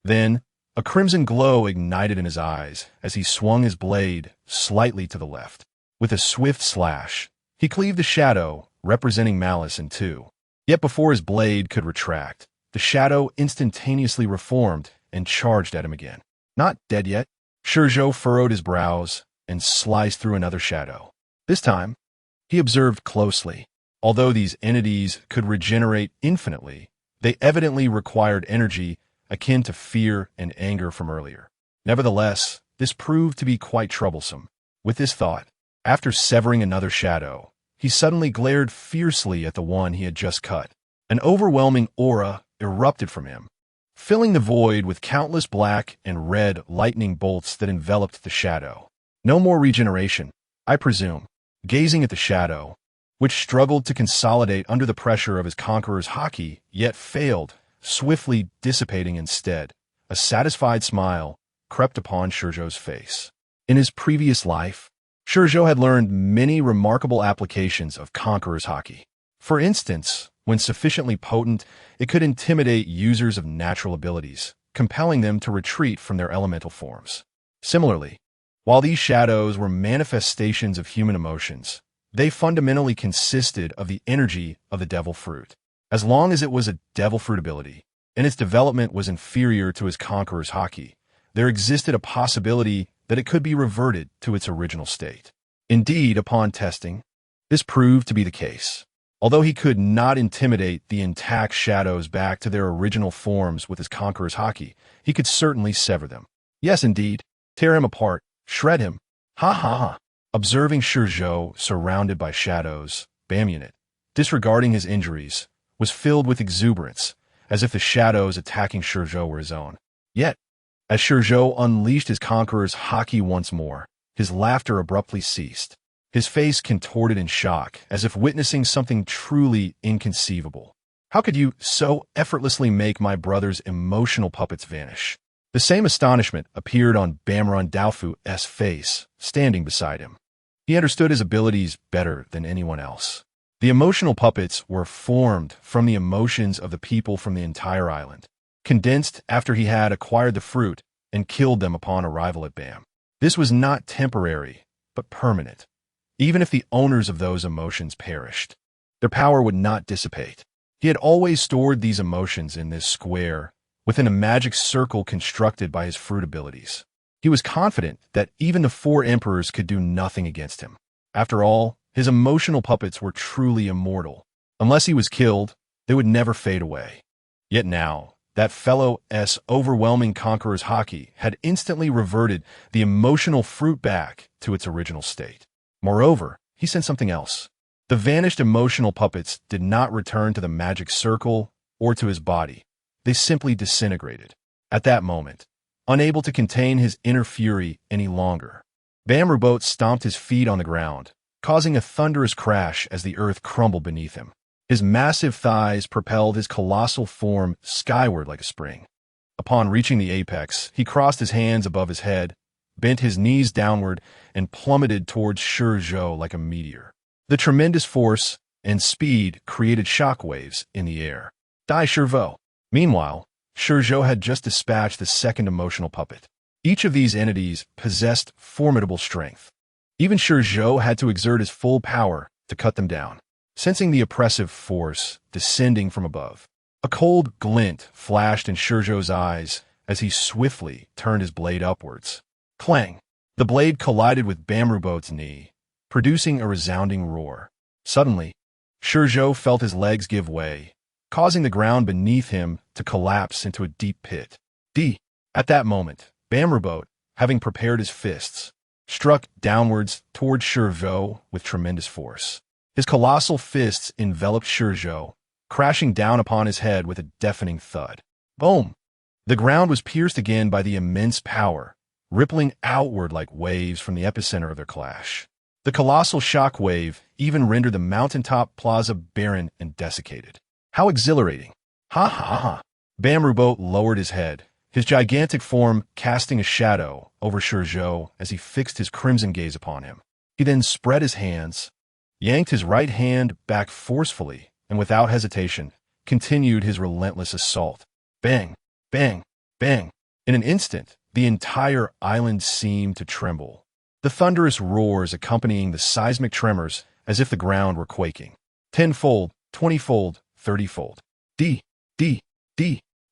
Speaker 1: Then, a crimson glow ignited in his eyes as he swung his blade slightly to the left. With a swift slash, he cleaved the shadow, representing malice, in 2. Yet before his blade could retract, the shadow instantaneously reformed and charged at him again. Not dead yet, ShiZhou furrowed his brows and sliced through another shadow. This time, he observed closely. Although these entities could regenerate infinitely, they evidently required energy akin to fear and anger from earlier. Nevertheless, this proved to be quite troublesome. With this thought, after severing another shadow, he suddenly glared fiercely at the one he had just cut. An overwhelming aura erupted from him, filling the void with countless black and red lightning bolts that enveloped the shadow. No more regeneration, I presume. Gazing at the shadow, which struggled to consolidate under the pressure of his conqueror's haki, yet failed, swiftly dissipating instead, a satisfied smile crept upon ShiZhou's face. In his previous life, ShiZhou had learned many remarkable applications of conqueror's haki. For instance, when sufficiently potent, it could intimidate users of natural abilities, compelling them to retreat from their elemental forms. Similarly, while these shadows were manifestations of human emotions, they fundamentally consisted of the energy of the devil fruit. As long as it was a devil fruit ability, and its development was inferior to his conqueror's haki, there existed a possibility that it could be reverted to its original state. Indeed, upon testing, this proved to be the case. Although he could not intimidate the intact shadows back to their original forms with his conqueror's haki, he could certainly sever them. Yes, indeed, tear him apart, shred him. Ha ha ha. Observing ShiZhou surrounded by shadows, Bamunit, disregarding his injuries, was filled with exuberance, as if the shadows attacking ShiZhou were his own. Yet, as ShiZhou unleashed his conqueror's haki once more, his laughter abruptly ceased. His face contorted in shock, as if witnessing something truly inconceivable. How could you so effortlessly make my brother's emotional puppets vanish? The same astonishment appeared on Bamrun Daofu's face, standing beside him. He understood his abilities better than anyone else. The emotional puppets were formed from the emotions of the people from the entire island, condensed after he had acquired the fruit and killed them upon arrival at Bam. This was not temporary, but permanent. Even if the owners of those emotions perished, their power would not dissipate. He had always stored these emotions in this square, within a magic circle constructed by his fruit abilities. He was confident that even the four emperors could do nothing against him. After all, his emotional puppets were truly immortal. Unless he was killed, they would never fade away. Yet now, that fellow's overwhelming conqueror's hockey had instantly reverted the emotional fruit back to its original state. Moreover, he sensed something else. The vanished emotional puppets did not return to the magic circle or to his body. They simply disintegrated. At that moment, unable to contain his inner fury any longer, Bamrubote stomped his feet on the ground, causing a thunderous crash as the earth crumbled beneath him. His massive thighs propelled his colossal form skyward like a spring. Upon reaching the apex, he crossed his hands above his head, bent his knees downward, and plummeted towards ShiZhou like a meteor. The tremendous force and speed created shockwaves in the air. Die ShiZhou. Meanwhile, ShiZhou had just dispatched the second emotional puppet. Each of these entities possessed formidable strength. Even ShiZhou had to exert his full power to cut them down. Sensing the oppressive force descending from above, a cold glint flashed in ShiZhou's eyes as he swiftly turned his blade upwards. Clang! The blade collided with Bamrubote's knee, producing a resounding roar. Suddenly, ShiZhou felt his legs give way, causing the ground beneath him to collapse into a deep pit. At that moment, Bamrubote, having prepared his fists, struck downwards towards ShiZhou with tremendous force. His colossal fists enveloped ShiZhou, crashing down upon his head with a deafening thud. Boom! The ground was pierced again by the immense power, rippling outward like waves from the epicenter of their clash. The colossal shock wave even rendered the mountaintop plaza barren and desiccated. How exhilarating! Ha ha ha! Bamrubote lowered his head, his gigantic form casting a shadow over ShiZhou as he fixed his crimson gaze upon him. He then spread his hands, yanked his right hand back forcefully, and without hesitation, continued his relentless assault. Bang! Bang! Bang! In an instant, the entire island seemed to tremble, the thunderous roars accompanying the seismic tremors as if the ground were quaking. 10-fold, 20-fold, 30-fold.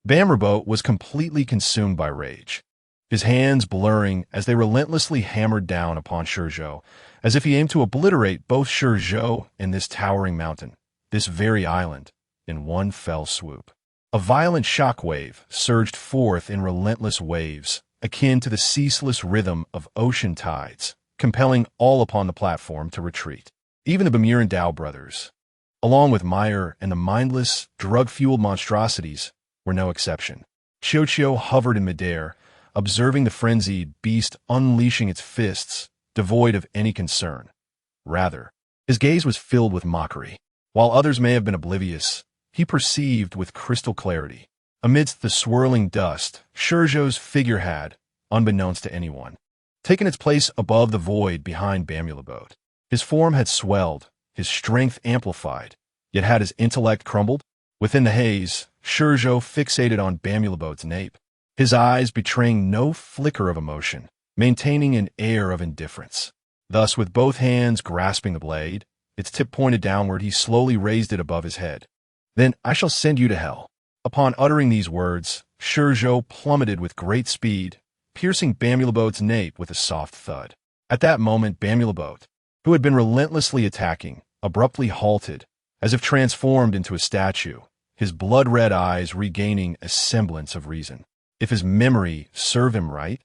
Speaker 1: Bamrubote was completely consumed by rage, his hands blurring as they relentlessly hammered down upon ShiZhou, as if he aimed to obliterate both ShiZhou and this towering mountain, this very island, in one fell swoop. A violent shockwave surged forth in relentless waves, akin to the ceaseless rhythm of ocean tides, compelling all upon the platform to retreat. Even the Bermudan brothers, along with Meyer and the mindless, drug-fueled monstrosities, were no exception. ShiZhou hovered in midair, observing the frenzied beast unleashing its fists, devoid of any concern. Rather, his gaze was filled with mockery. While others may have been oblivious, he perceived with crystal clarity. Amidst the swirling dust, ShiZhou's figure had, unbeknownst to anyone, taken its place above the void behind Bamrubote. His form had swelled, his strength amplified, yet had his intellect crumbled? Within the haze, ShiZhou fixated on Bamrubote's nape, his eyes betraying no flicker of emotion, maintaining an air of indifference. Thus, with both hands grasping the blade, its tip pointed downward, he slowly raised it above his head. Then I shall send you to hell. Upon uttering these words, ShiZhou plummeted with great speed, piercing Bamrubote's nape with a soft thud. At that moment, Bamrubote, who had been relentlessly attacking, abruptly halted, as if transformed into a statue, his blood-red eyes regaining a semblance of reason. If his memory served him right,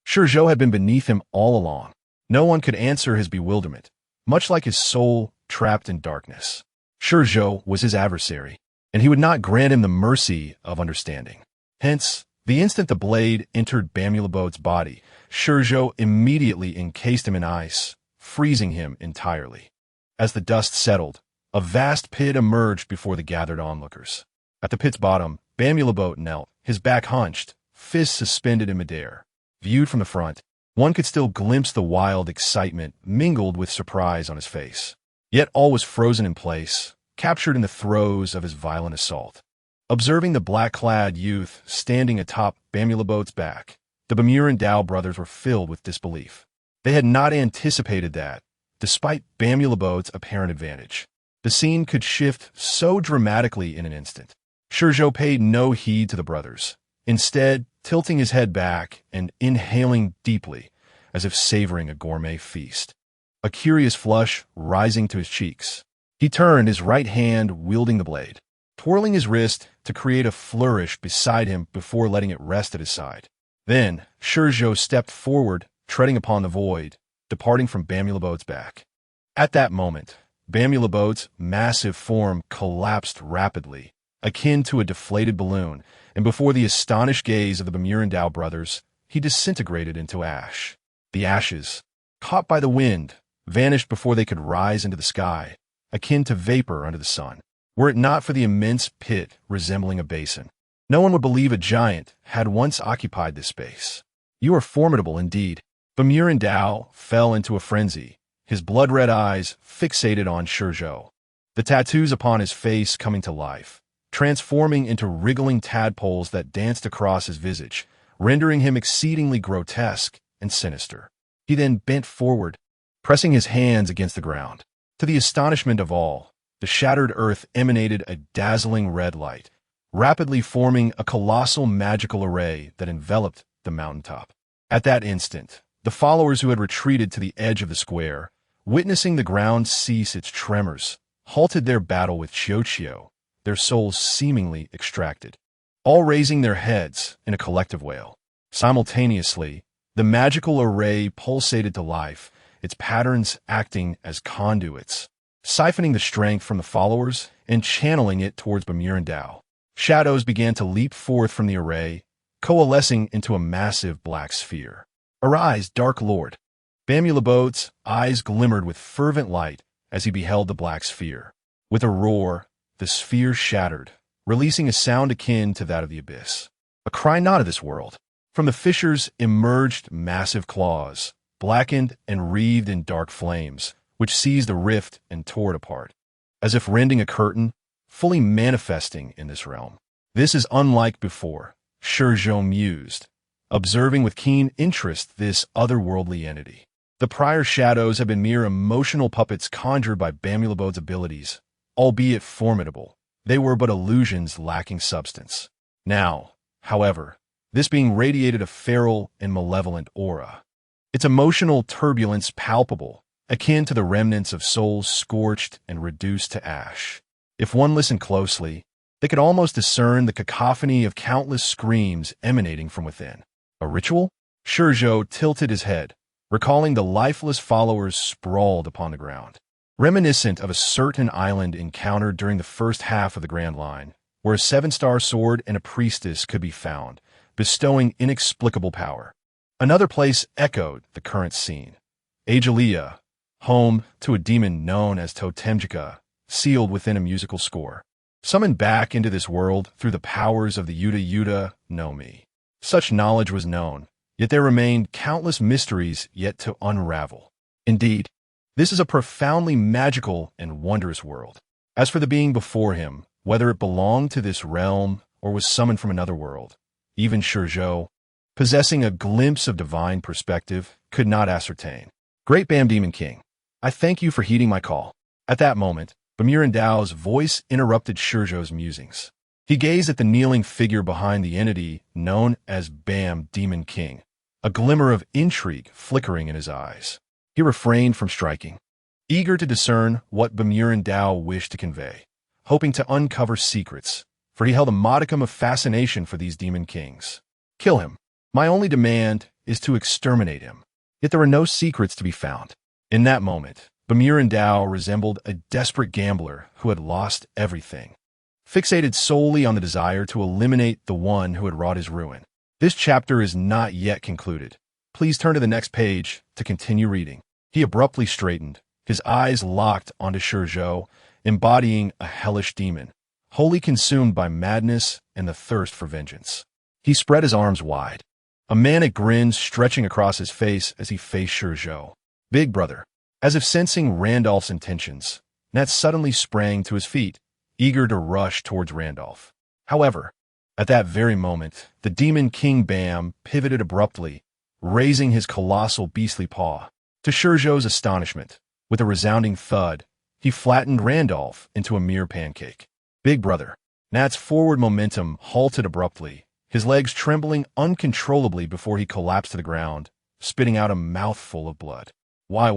Speaker 1: ShiZhou had been beneath him all along. No one could answer his bewilderment, much like his soul trapped in darkness. ShiZhou was his adversary, and he would not grant him the mercy of understanding. Hence, the instant the blade entered Bamrubote's body, ShiZhou immediately encased him in ice, freezing him entirely. As the dust settled, a vast pit emerged before the gathered onlookers. At the pit's bottom, Bamrubote knelt, his back hunched, fists suspended in midair. Viewed from the front, one could still glimpse the wild excitement mingled with surprise on his face. Yet all was frozen in place, captured in the throes of his violent assault. Observing the black-clad youth standing atop Bamrubote's back, the Bermudan brothers were filled with disbelief. They had not anticipated that, despite Bamrubote's apparent advantage, The scene could shift so dramatically in an instant. ShiZhou paid no heed to the brothers, instead tilting his head back and inhaling deeply, as if savoring a gourmet feast. A curious flush rising to his cheeks. He turned, his right hand wielding the blade, twirling his wrist to create a flourish beside him before letting it rest at his side. Then, ShiZhou stepped forward, treading upon the void, departing from Bamulabote's back. At that moment, Bamulabote's massive form collapsed rapidly, akin to a deflated balloon, and before the astonished gaze of the Bamurandao brothers, he disintegrated into ash. The ashes, caught by the wind, vanished before they could rise into the sky, akin to vapor under the sun. Were it not for the immense pit resembling a basin, no one would believe a giant had once occupied this space. You are formidable indeed. Bamurandao fell into a frenzy, his blood-red eyes fixated on ShiZhou, the tattoos upon his face coming to life, transforming into wriggling tadpoles that danced across his visage, rendering him exceedingly grotesque and sinister. He then bent forward, pressing his hands against the ground. To the astonishment of all, the shattered earth emanated a dazzling red light, rapidly forming a colossal magical array that enveloped the mountaintop. At that instant, the followers who had retreated to the edge of the square, witnessing the ground cease its tremors, halted their battle with ShiZhou, their souls seemingly extracted, all raising their heads in a collective wail. Simultaneously, the magical array pulsated to life, its patterns acting as conduits, siphoning the strength from the followers and channeling it towards Bamurandao. Shadows began to leap forth from the array, coalescing into a massive black sphere. "Arise, Dark Lord!" Bamulabote's eyes glimmered with fervent light as he beheld the black sphere. With a roar, the sphere shattered, releasing a sound akin to that of the abyss. A cry not of this world. From the fissures emerged massive claws, blackened and wreathed in dark flames, which seized the rift and tore it apart, as if rending a curtain, fully manifesting in this realm. This is unlike before, ShiZhou mused, observing with keen interest this otherworldly entity. The prior shadows had been mere emotional puppets conjured by Bamulabote's abilities, albeit formidable. They were but illusions lacking substance. Now, however, this being radiated a feral and malevolent aura, its emotional turbulence palpable, akin to the remnants of souls scorched and reduced to ash. If one listened closely, they could almost discern the cacophony of countless screams emanating from within. A ritual? ShiZhou tilted his head, recalling the lifeless followers sprawled upon the ground, reminiscent of a certain island encountered during the first half of the Grand Line, where a 7-star sword and a priestess could be found, bestowing inexplicable power. Another place echoed the current scene. Agelia, home to a demon known as Totemjika, sealed within a musical score. Summoned back into this world through the powers of the Yuta Yuta no Mi. Such knowledge was known, yet there remained countless mysteries yet to unravel. Indeed, this is a profoundly magical and wondrous world. As for the being before him, whether it belonged to this realm or was summoned from another world, even ShiZhou, possessing a glimpse of divine perspective, could not ascertain. "Great Bam Demon King, I thank you for heeding my call." At that moment, Bamurandao's voice interrupted ShiZhou's musings. He gazed at the kneeling figure behind the entity known as Bam Demon King, a glimmer of intrigue flickering in his eyes. He refrained from striking, eager to discern what Bamurandao wished to convey, hoping to uncover secrets, for he held a modicum of fascination for these demon kings. "Kill him. My only demand is to exterminate him." Yet there were no secrets to be found. In that moment, Bamurandao resembled a desperate gambler who had lost everything, fixated solely on the desire to eliminate the one who had wrought his ruin. This chapter is not yet concluded. Please turn to the next page to continue reading. He abruptly straightened, his eyes locked onto ShiZhou, embodying a hellish demon, wholly consumed by madness and the thirst for vengeance. He spread his arms wide, a manic grin stretching across his face as he faced ShiZhou. "Big brother." As if sensing Randolph's intentions, Nat suddenly sprang to his feet, eager to rush towards Randolph. However, at that very moment, the demon King Bam pivoted abruptly, raising his colossal beastly paw. To ShiZhou's astonishment, with a resounding thud, he flattened Randolph into a mere pancake. Big brother. Nat's forward momentum halted abruptly, his legs trembling uncontrollably before he collapsed to the ground, spitting out a mouthful of blood. Why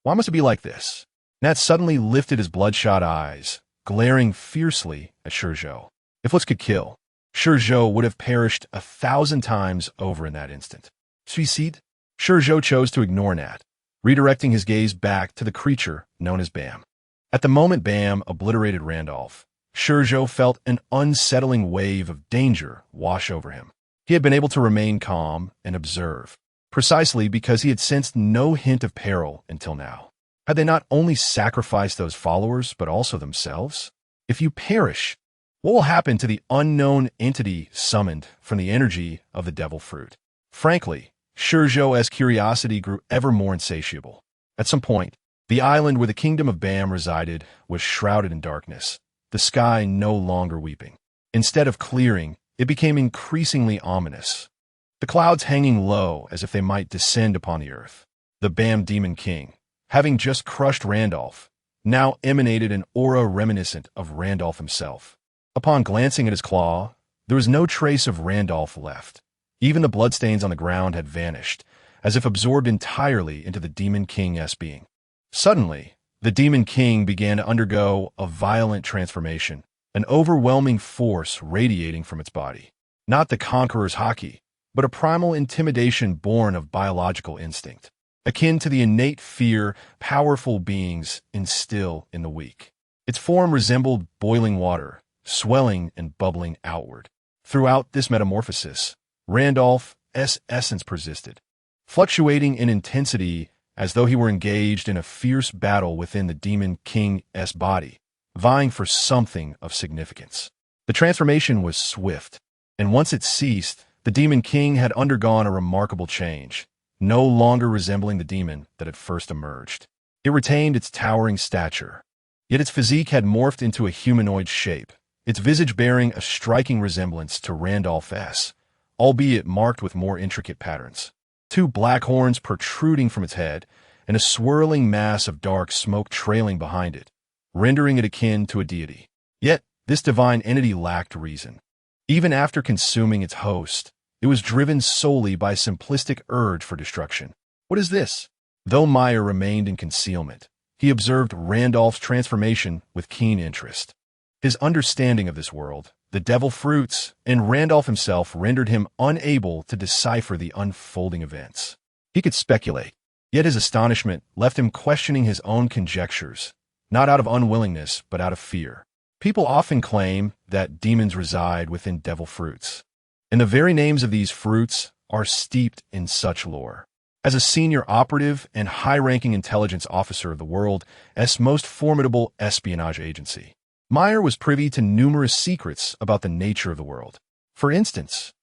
Speaker 1: must it be like this? Nat suddenly lifted his bloodshot eyes, glaring fiercely at ShiZhou. If looks could kill, ShiZhou would have perished 1,000 times over in that instant. Suicide? ShiZhou chose to ignore Nat, redirecting his gaze back to the creature known as Bam. At the moment Bam obliterated Randolph, ShiZhou felt an unsettling wave of danger wash over him. He had been able to remain calm and observe, precisely because he had sensed no hint of peril until now. Had they not only sacrificed those followers, but also themselves? If you perish, what will happen to the unknown entity summoned from the energy of the devil fruit? Frankly, ShiZhou's curiosity grew ever more insatiable. At some point, the island where the kingdom of Bam resided was shrouded in darkness, the sky no longer weeping. Instead of clearing, it became increasingly ominous. The clouds hanging low as if they might descend upon the earth. The Bam Demon King, having just crushed Randolph, now emanated an aura reminiscent of Randolph himself. Upon glancing at his claw, there was no trace of Randolph left. Even the bloodstains on the ground had vanished, as if absorbed entirely into the Demon King's being. Suddenly, the Demon King began to undergo a violent transformation, an overwhelming force radiating from its body. Not the conqueror's haki, but a primal intimidation born of biological instinct, akin to the innate fear powerful beings instill in the weak. Its form resembled boiling water, swelling and bubbling outward. Throughout this metamorphosis, Randolph's essence persisted, fluctuating in intensity as though he were engaged in a fierce battle within the Demon King's body, vying for something of significance. The transformation was swift, and once it ceased, the Demon King had undergone a remarkable change, no longer resembling the demon that had first emerged. It retained its towering stature, yet its physique had morphed into a humanoid shape, its visage bearing a striking resemblance to Randolph's, albeit marked with more intricate patterns. Two black horns protruding from its head, and a swirling mass of dark smoke trailing behind it, rendering it akin to a deity. Yet, this divine entity lacked reason. Even after consuming its host, it was driven solely by a simplistic urge for destruction. What is this? Though Meyer remained in concealment, he observed Randolph's transformation with keen interest. His understanding of this world, the devil fruits, and Randolph himself rendered him unable to decipher the unfolding events. He could speculate, yet his astonishment left him questioning his own conjectures, not out of unwillingness, but out of fear. People often claim that demons reside within devil fruits, and the very names of these fruits are steeped in such lore. As a senior operative and high-ranking intelligence officer of the world's most formidable espionage agency, Meyer was privy to numerous secrets about the nature of the world. For instance,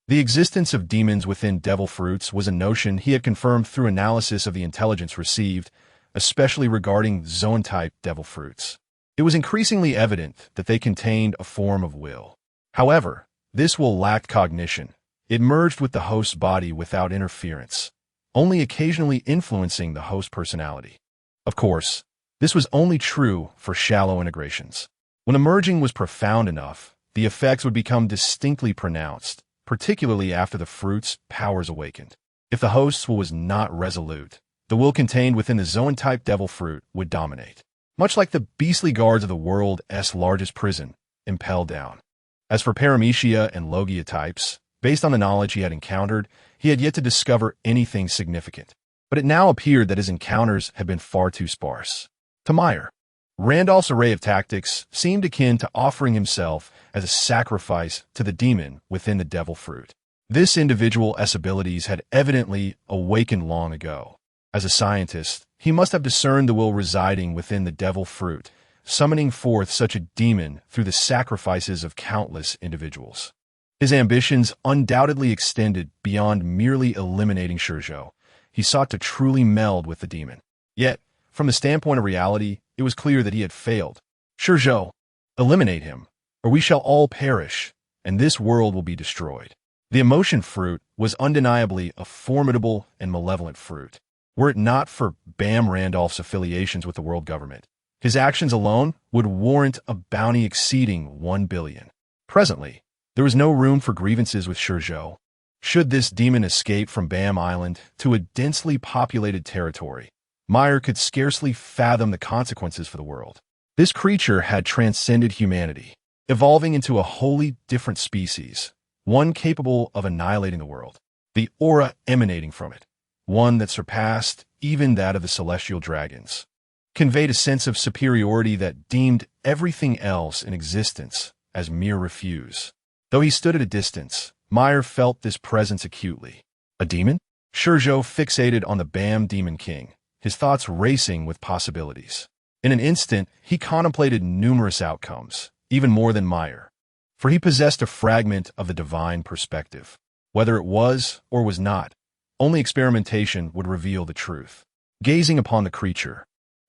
Speaker 1: the existence of demons within devil fruits was a notion he had confirmed through analysis of the intelligence received, especially regarding zone-type devil fruits. It was increasingly evident that they contained a form of will. However, this will lacked cognition. It merged with the host's body without interference, only occasionally influencing the host personality. Of course, this was only true for shallow integrations. When the merging was profound enough, the effects would become distinctly pronounced, particularly after the fruit's powers awakened. If the host's will was not resolute, the will contained within the zone-type devil fruit would dominate, much like the beastly guards of the world's largest prison, impelled down. As for Paramecia and Logia types, based on the knowledge he had encountered, he had yet to discover anything significant. But it now appeared that his encounters had been far too sparse. To Meyer, Randolph's array of tactics seemed akin to offering himself as a sacrifice to the demon within the devil fruit. This individual's abilities had evidently awakened long ago. As a scientist, he must have discerned the will residing within the devil fruit, summoning forth such a demon through the sacrifices of countless individuals. His ambitions undoubtedly extended beyond merely eliminating ShiZhou. He sought to truly meld with the demon. Yet, from the standpoint of reality, it was clear that he had failed. ShiZhou, eliminate him, or we shall all perish, and this world will be destroyed. The emotion fruit was undeniably a formidable and malevolent fruit. Were it not for Bam Randolph's affiliations with the world government, His actions alone would warrant a bounty exceeding 1 billion. Presently, there was no room for grievances with ShiZhou. Should this demon escape from Bam Island to a densely populated territory, Meyer could scarcely fathom the consequences for the world. This creature had transcended humanity, evolving into a wholly different species, one capable of annihilating the world. The aura emanating from it, one that surpassed even that of the celestial dragons, conveyed a sense of superiority that deemed everything else in existence as mere refuse. Though he stood at a distance, Meyer felt this presence acutely. A demon? ShiZhou fixated on the Bam Demon King, his thoughts racing with possibilities. In an instant, he contemplated numerous outcomes, even more than Meyer, for he possessed a fragment of the divine perspective. Whether it was or was not, only experimentation would reveal the truth. Gazing upon the creature,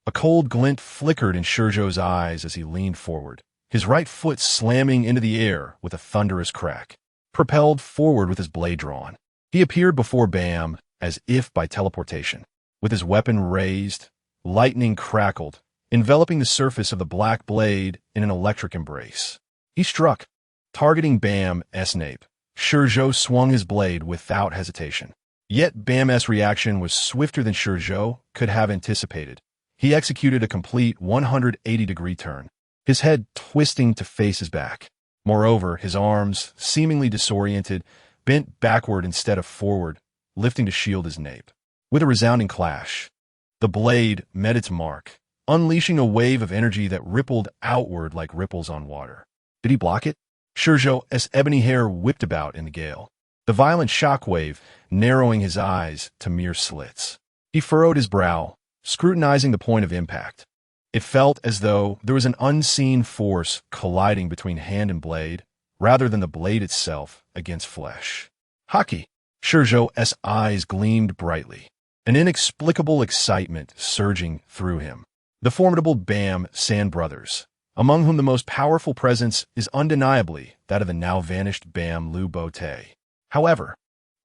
Speaker 1: a cold glint flickered in ShiZhou's eyes as he leaned forward, his right foot slamming into the air with a thunderous crack. Propelled forward with his blade drawn, he appeared before Bam as if by teleportation. With his weapon raised, lightning crackled, enveloping the surface of the black blade in an electric embrace. He struck, targeting Bam's nape. ShiZhou swung his blade without hesitation. Yet Bam's reaction was swifter than ShiZhou could have anticipated. He executed a complete 180-degree turn, his head twisting to face his back. Moreover, his arms, seemingly disoriented, bent backward instead of forward, lifting to shield his nape. With a resounding clash, the blade met its mark, unleashing a wave of energy that rippled outward like ripples on water. Did he block it? ShiZhou's ebony hair whipped about in the gale, the violent shockwave narrowing his eyes to mere slits. He furrowed his brow, scrutinizing the point of impact. It felt as though there was an unseen force colliding between hand and blade, rather than the blade itself against flesh. Hockey! ShiZhou's eyes gleamed brightly, an inexplicable excitement surging through him. The formidable Bam San brothers, among whom the most powerful presence is undeniably that of the now-vanished Bam Lu Bote. However,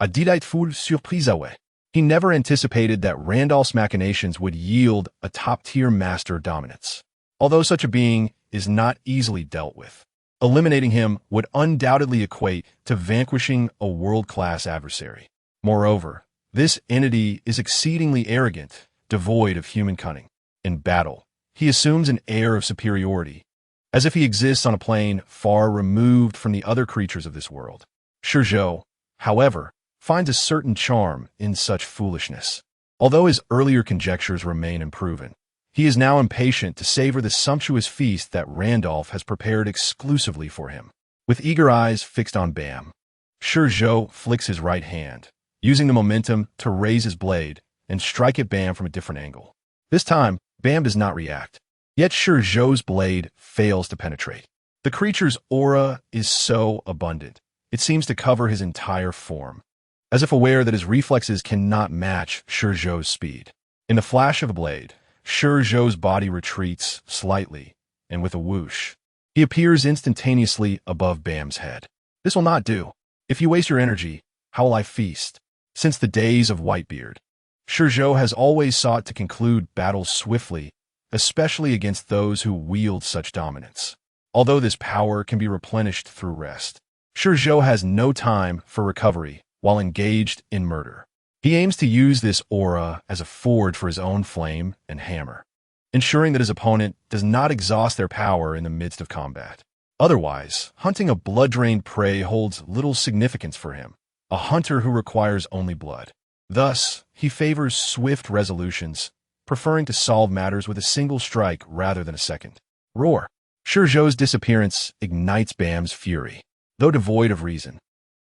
Speaker 1: a delightful surprise away. He never anticipated that Randolph's machinations would yield a top-tier master dominance. Although such a being is not easily dealt with, eliminating him would undoubtedly equate to vanquishing a world-class adversary. Moreover, this entity is exceedingly arrogant, devoid of human cunning. In battle, he assumes an air of superiority, as if he exists on a plane far removed from the other creatures of this world. ShiZhou, however, finds a certain charm in such foolishness. Although his earlier conjectures remain unproven, he is now impatient to savor the sumptuous feast that Randolph has prepared exclusively for him. With eager eyes fixed on Bam, ShiZhou flicks his right hand, using the momentum to raise his blade and strike at Bam from a different angle. This time, Bam does not react, yet ShiZhou's blade fails to penetrate. The creature's aura is so abundant, it seems to cover his entire form, as if aware that his reflexes cannot match ShiZhou's speed. In the flash of a blade, ShiZhou's body retreats slightly, and with a whoosh, he appears instantaneously above Bam's head. This will not do. If you waste your energy, how will I feast? Since the days of Whitebeard, ShiZhou has always sought to conclude battles swiftly, especially against those who wield such dominance. Although this power can be replenished through rest, ShiZhou has no time for recovery while engaged in murder. He aims to use this aura as a forge for his own flame and hammer, ensuring that his opponent does not exhaust their power in the midst of combat. Otherwise, hunting a blood-drained prey holds little significance for him, a hunter who requires only blood. Thus, he favors swift resolutions, preferring to solve matters with a single strike rather than a second. Roar! ShiZhou's disappearance ignites Bam's fury, though devoid of reason.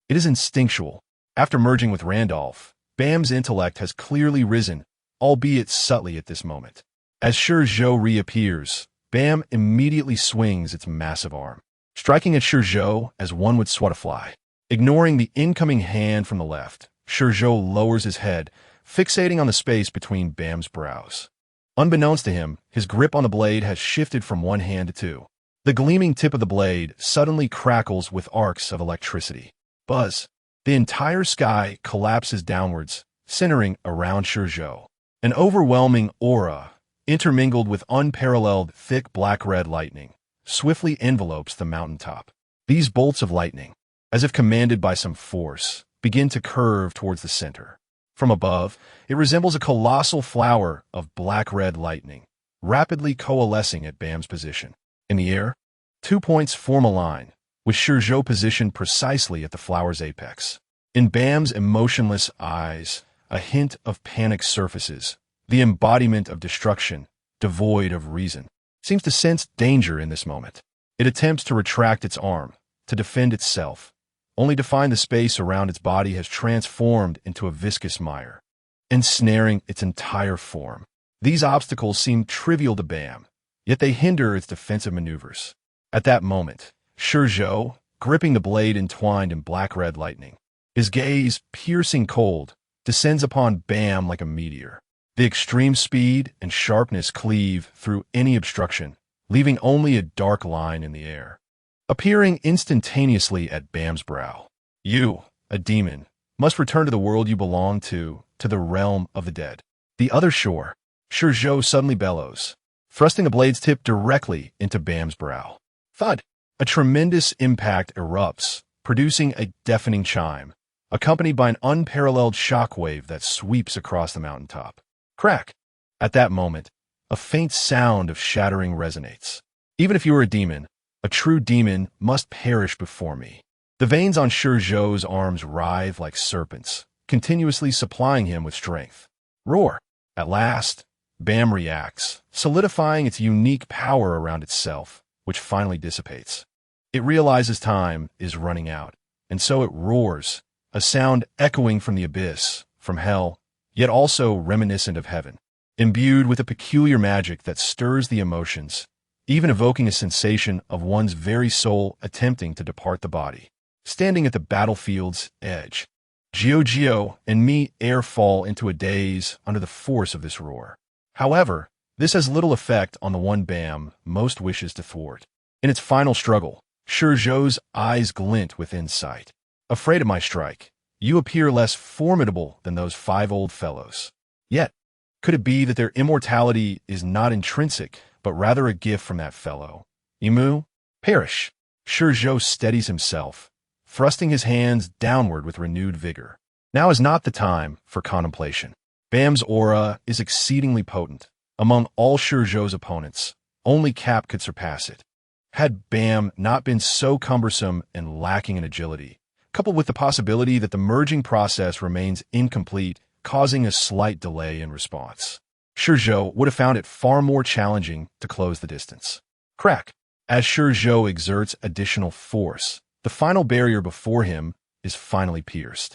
Speaker 1: It is instinctual. After merging with Randolph, Bam's intellect has clearly risen, albeit subtly at this moment. As ShiZhou reappears, Bam immediately swings its massive arm, striking at ShiZhou as one would swat a fly. Ignoring the incoming hand from the left, ShiZhou lowers his head, fixating on the space between Bam's brows. Unbeknownst to him, his grip on the blade has shifted from one hand to two. The gleaming tip of the blade suddenly crackles with arcs of electricity. Buzz! The entire sky collapses downwards, centering around ShiZhou. An overwhelming aura, intermingled with unparalleled thick black-red lightning, swiftly envelopes the mountaintop. These bolts of lightning, as if commanded by some force, begin to curve towards the center. From above, it resembles a colossal flower of black-red lightning, rapidly coalescing at Bam's position. In the air, 2 points form a line, with ShiZhou positioned precisely at the flower's apex. In Bam's emotionless eyes, a hint of panic surfaces, the embodiment of destruction, devoid of reason, seems to sense danger in this moment. It attempts to retract its arm, to defend itself, only to find the space around its body has transformed into a viscous mire, ensnaring its entire form. These obstacles seem trivial to Bam, yet they hinder its defensive maneuvers. At that moment, ShiZhou, gripping the blade entwined in black-red lightning, his gaze, piercing cold, descends upon Bam like a meteor. The extreme speed and sharpness cleave through any obstruction, leaving only a dark line in the air, appearing instantaneously at Bam's brow. You, a demon, must return to the world you belong to the realm of the dead. The other shore, ShiZhou suddenly bellows, thrusting the blade's tip directly into Bam's brow. Thud! A tremendous impact erupts, producing a deafening chime, accompanied by an unparalleled shockwave that sweeps across the mountaintop. Crack! At that moment, a faint sound of shattering resonates. Even if you are a demon, a true demon must perish before me. The veins on ShiZhou's arms writhe like serpents, continuously supplying him with strength. Roar! At last, Bam reacts, solidifying its unique power around itself, which finally dissipates. It realizes time is running out, and so it roars, a sound echoing from the abyss, from hell, yet also reminiscent of heaven, imbued with a peculiar magic that stirs the emotions, even evoking a sensation of one's very soul attempting to depart the body. Standing at the battlefield's edge, ShiZhou and me air fall into a daze under the force of this roar. However, this has little effect on the one Bam most wishes to thwart. In its final struggle, ShiZhou's eyes glint with insight. Afraid of my strike, you appear less formidable than those 5 old fellows. Yet, could it be that their immortality is not intrinsic, but rather a gift from that fellow? Imu, perish! ShiZhou steadies himself, thrusting his hands downward with renewed vigor. Now is not the time for contemplation. Bam's aura is exceedingly potent. Among all ShiZhou's opponents, only Cap could surpass it. Had Bam not been so cumbersome and lacking in agility, coupled with the possibility that the merging process remains incomplete, causing a slight delay in response, ShiZhou would have found it far more challenging to close the distance. Crack! As ShiZhou exerts additional force, the final barrier before him is finally pierced.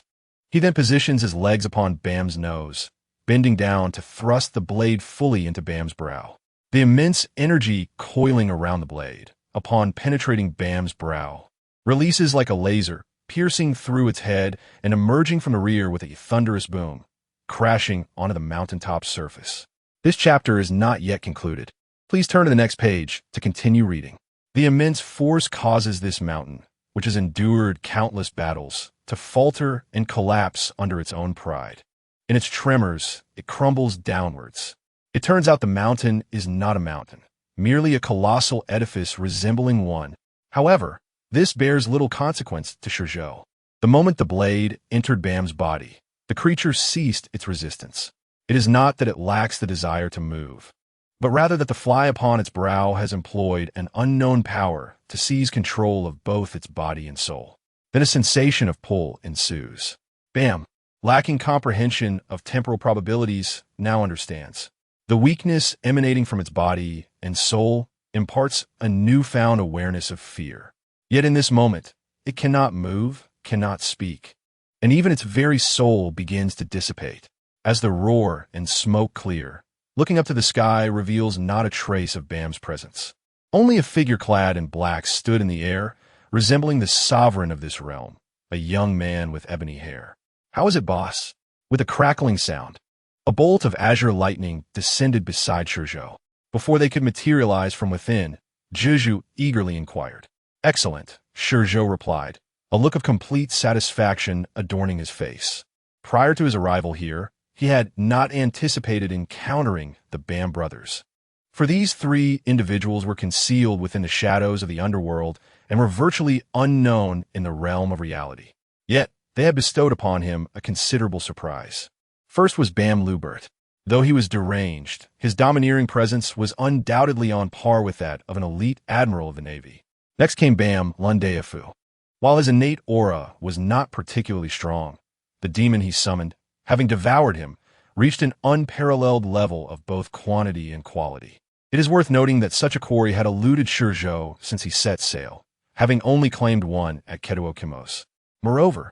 Speaker 1: He then positions his legs upon Bam's nose, bending down to thrust the blade fully into Bam's brow. The immense energy coiling around the blade, upon penetrating Bam's brow, releases like a laser, piercing through its head and emerging from the rear with a thunderous boom, crashing onto the mountaintop surface. This chapter is not yet concluded. Please turn to the next page to continue reading. The immense force causes this mountain, which has endured countless battles, to falter and collapse under its own pride. In its tremors, it crumbles downwards. It turns out the mountain is not a mountain, merely a colossal edifice resembling one. However, this bears little consequence to ShiZhou. The moment the blade entered Bam's body, the creature ceased its resistance. It is not that it lacks the desire to move, but rather that the fly upon its brow has employed an unknown power to seize control of both its body and soul. Then a sensation of pull ensues. Bam, lacking comprehension of temporal probabilities, now understands. The weakness emanating from its body and soul imparts a newfound awareness of fear. Yet in this moment, it cannot move, cannot speak, and even its very soul begins to dissipate. As the roar and smoke clear, looking up to the sky reveals not a trace of Bam's presence. Only a figure clad in black stood in the air, resembling the sovereign of this realm, a young man with ebony hair. "How is it, boss?" With a crackling sound, a bolt of azure lightning descended beside ShiZhou. Before they could materialize from within, ShiZhou eagerly inquired. "Excellent," ShiZhou replied, a look of complete satisfaction adorning his face. Prior to his arrival here, he had not anticipated encountering the Bam brothers. For these three individuals were concealed within the shadows of the underworld and were virtually unknown in the realm of reality. Yet, they had bestowed upon him a considerable surprise. First was Bam Lubert. Though he was deranged, his domineering presence was undoubtedly on par with that of an elite admiral of the Navy. Next came Bam Lundeafu. While his innate aura was not particularly strong, the demon he summoned, having devoured him, reached an unparalleled level of both quantity and quality. It is worth noting that such a quarry had eluded ShiZhou since he set sail, having only claimed one at Ketuokimos. Moreover,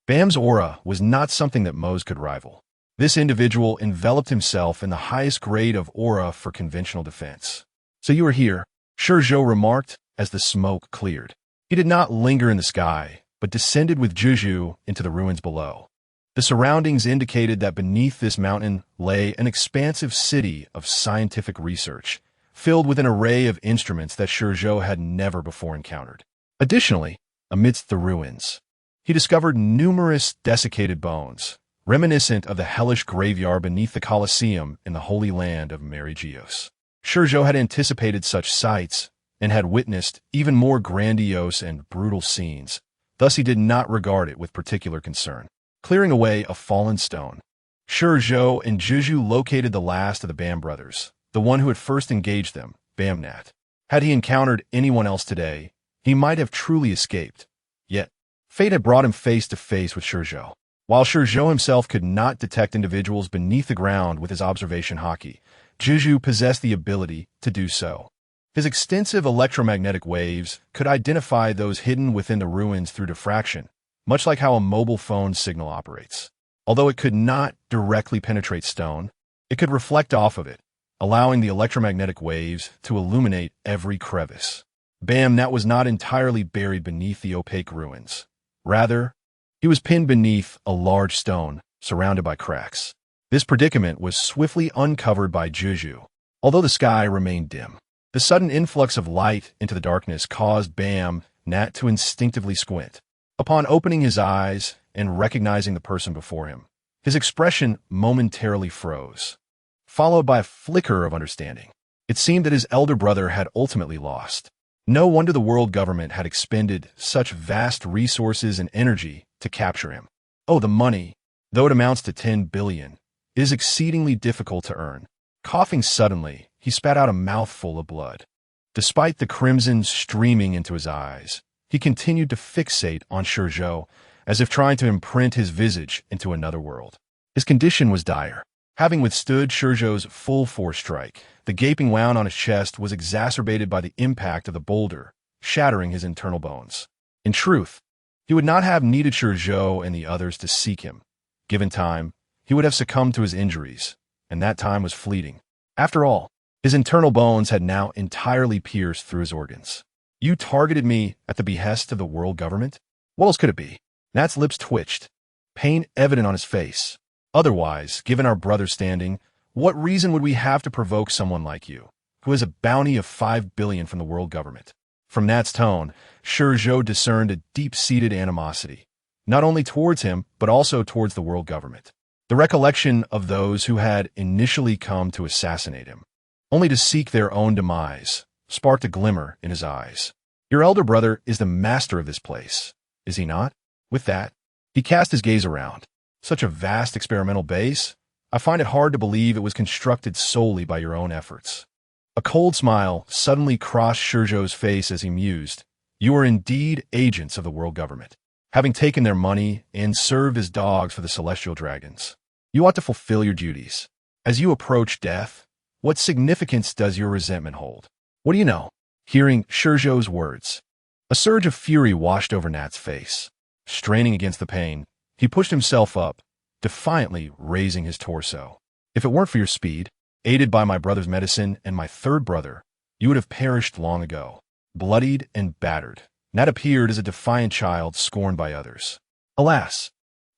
Speaker 1: Bam's aura was not something that Mose could rival. This individual enveloped himself in the highest grade of aura for conventional defense. "So you are here," ShiZhou remarked as the smoke cleared. He did not linger in the sky, but descended with ShiZhou into the ruins below. The surroundings indicated that beneath this mountain lay an expansive city of scientific research, filled with an array of instruments that ShiZhou had never before encountered. Additionally, amidst the ruins, he discovered numerous desiccated bones, reminiscent of the hellish graveyard beneath the Colosseum in the Holy Land of Merigios. ShiZhou had anticipated such sights and had witnessed even more grandiose and brutal scenes, thus he did not regard it with particular concern. Clearing away a fallen stone, ShiZhou and ShiZhou located the last of the Bam brothers, the one who had first engaged them, Bamnat. Had he encountered anyone else today, he might have truly escaped. Yet, fate had brought him face to face with ShiZhou. While ShiZhou himself could not detect individuals beneath the ground with his observation hockey, ShiZhou possessed the ability to do so. His extensive electromagnetic waves could identify those hidden within the ruins through diffraction, much like how a mobile phone signal operates. Although it could not directly penetrate stone, it could reflect off of it, allowing the electromagnetic waves to illuminate every crevice. Bamnat was not entirely buried beneath the opaque ruins. Rather, he was pinned beneath a large stone, surrounded by cracks. This predicament was swiftly uncovered by ShiZhou, although the sky remained dim. The sudden influx of light into the darkness caused Bamnat to instinctively squint. Upon opening his eyes and recognizing the person before him, his expression momentarily froze, followed by a flicker of understanding. It seemed that his elder brother had ultimately lost. No wonder the world government had expended such vast resources and energy to capture him. Oh, the money, though it amounts to 10 billion, is exceedingly difficult to earn. Coughing suddenly, he spat out a mouthful of blood. Despite the crimson streaming into his eyes, he continued to fixate on ShiZhou, as if trying to imprint his visage into another world. His condition was dire. Having withstood ShiZhou's full force strike, the gaping wound on his chest was exacerbated by the impact of the boulder, shattering his internal bones. In truth, he would not have needed ShiZhou and the others to seek him. Given time, he would have succumbed to his injuries, and that time was fleeting. After all, his internal bones had now entirely pierced through his organs. "You targeted me at the behest of the world government? What else could it be?" Nat's lips twitched, pain evident on his face. "Otherwise, given our brother's standing, what reason would we have to provoke someone like you, who has a bounty of 5 billion from the world government?" From Nat's tone, ShiZhou discerned a deep-seated animosity, not only towards him, but also towards the world government. The recollection of those who had initially come to assassinate him, only to seek their own demise, sparked a glimmer in his eyes. "Your elder brother is the master of this place, is he not?" With that, he cast his gaze around. "Such a vast experimental base, I find it hard to believe it was constructed solely by your own efforts." A cold smile suddenly crossed ShiZhou's face as he mused. "You are indeed agents of the world government, having taken their money and served as dogs for the celestial dragons. You ought to fulfill your duties. As you approach death, what significance does your resentment hold?" "What do you know?" Hearing ShiZhou's words, a surge of fury washed over Nat's face. Straining against the pain, he pushed himself up, defiantly raising his torso. "If it weren't for your speed, aided by my brother's medicine and my third brother, you would have perished long ago." Bloodied and battered, Nat appeared as a defiant child scorned by others. "Alas,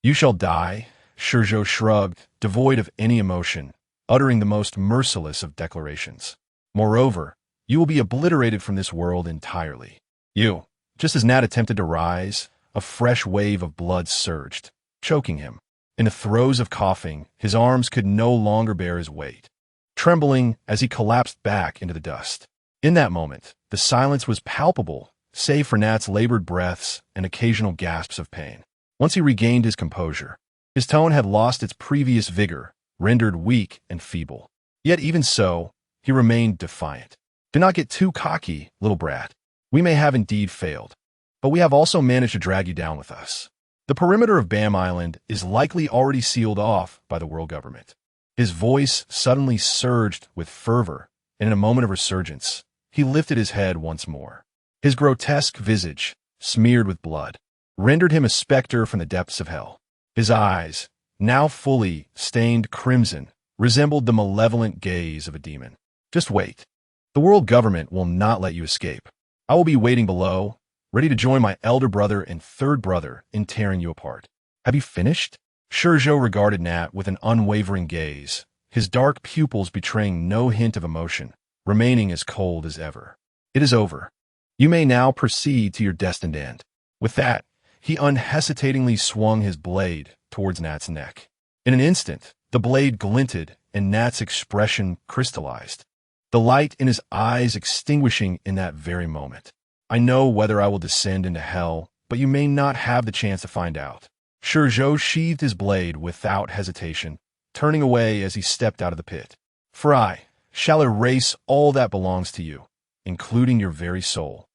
Speaker 1: you shall die," ShiZhou shrugged, devoid of any emotion, uttering the most merciless of declarations. "Moreover, you will be obliterated from this world entirely." "You." Just as Nat attempted to rise, a fresh wave of blood surged, choking him. In the throes of coughing, his arms could no longer bear his weight, trembling as he collapsed back into the dust. In that moment, the silence was palpable, save for Nat's labored breaths and occasional gasps of pain. Once he regained his composure, his tone had lost its previous vigor, rendered weak and feeble. Yet even so, he remained defiant. Do not get too cocky, little brat. We may have indeed failed, but we have also managed to drag you down with us. The perimeter of Bam Island is likely already sealed off by the world government. His voice suddenly surged with fervor, and in a moment of resurgence, he lifted his head once more. His grotesque visage, smeared with blood, rendered him a specter from the depths of hell. His eyes, now fully stained crimson, resembled the malevolent gaze of a demon. Just wait. The world government will not let you escape. I will be waiting below, ready to join my elder brother and third brother in tearing you apart. Have you finished? ShiZhou regarded Nat with an unwavering gaze, his dark pupils betraying no hint of emotion, remaining as cold as ever. It is over. You may now proceed to your destined end. With that, he unhesitatingly swung his blade towards Nat's neck. In an instant, the blade glinted and Nat's expression crystallized, the light in his eyes extinguishing in that very moment. I know whether I will descend into hell, but you may not have the chance to find out. ShiZhou sheathed his blade without hesitation, turning away as he stepped out of the pit. For I shall erase all that belongs to you, including your very soul,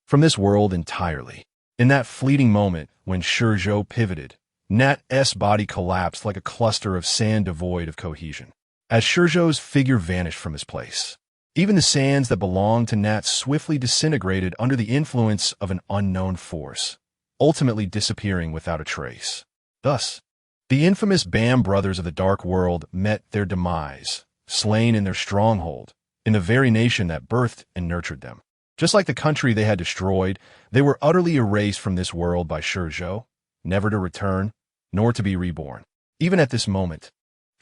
Speaker 1: from this world entirely. In that fleeting moment, when ShiZhou pivoted, Nat's body collapsed like a cluster of sand devoid of cohesion. As ShiZhou's figure vanished from his place, even the sands that belonged to Nat swiftly disintegrated under the influence of an unknown force, ultimately disappearing without a trace. Thus, the infamous Bam brothers of the Dark World met their demise, slain in their stronghold, in the very nation that birthed and nurtured them. Just like the country they had destroyed, they were utterly erased from this world by ShiZhou, never to return, nor to be reborn. Even at this moment,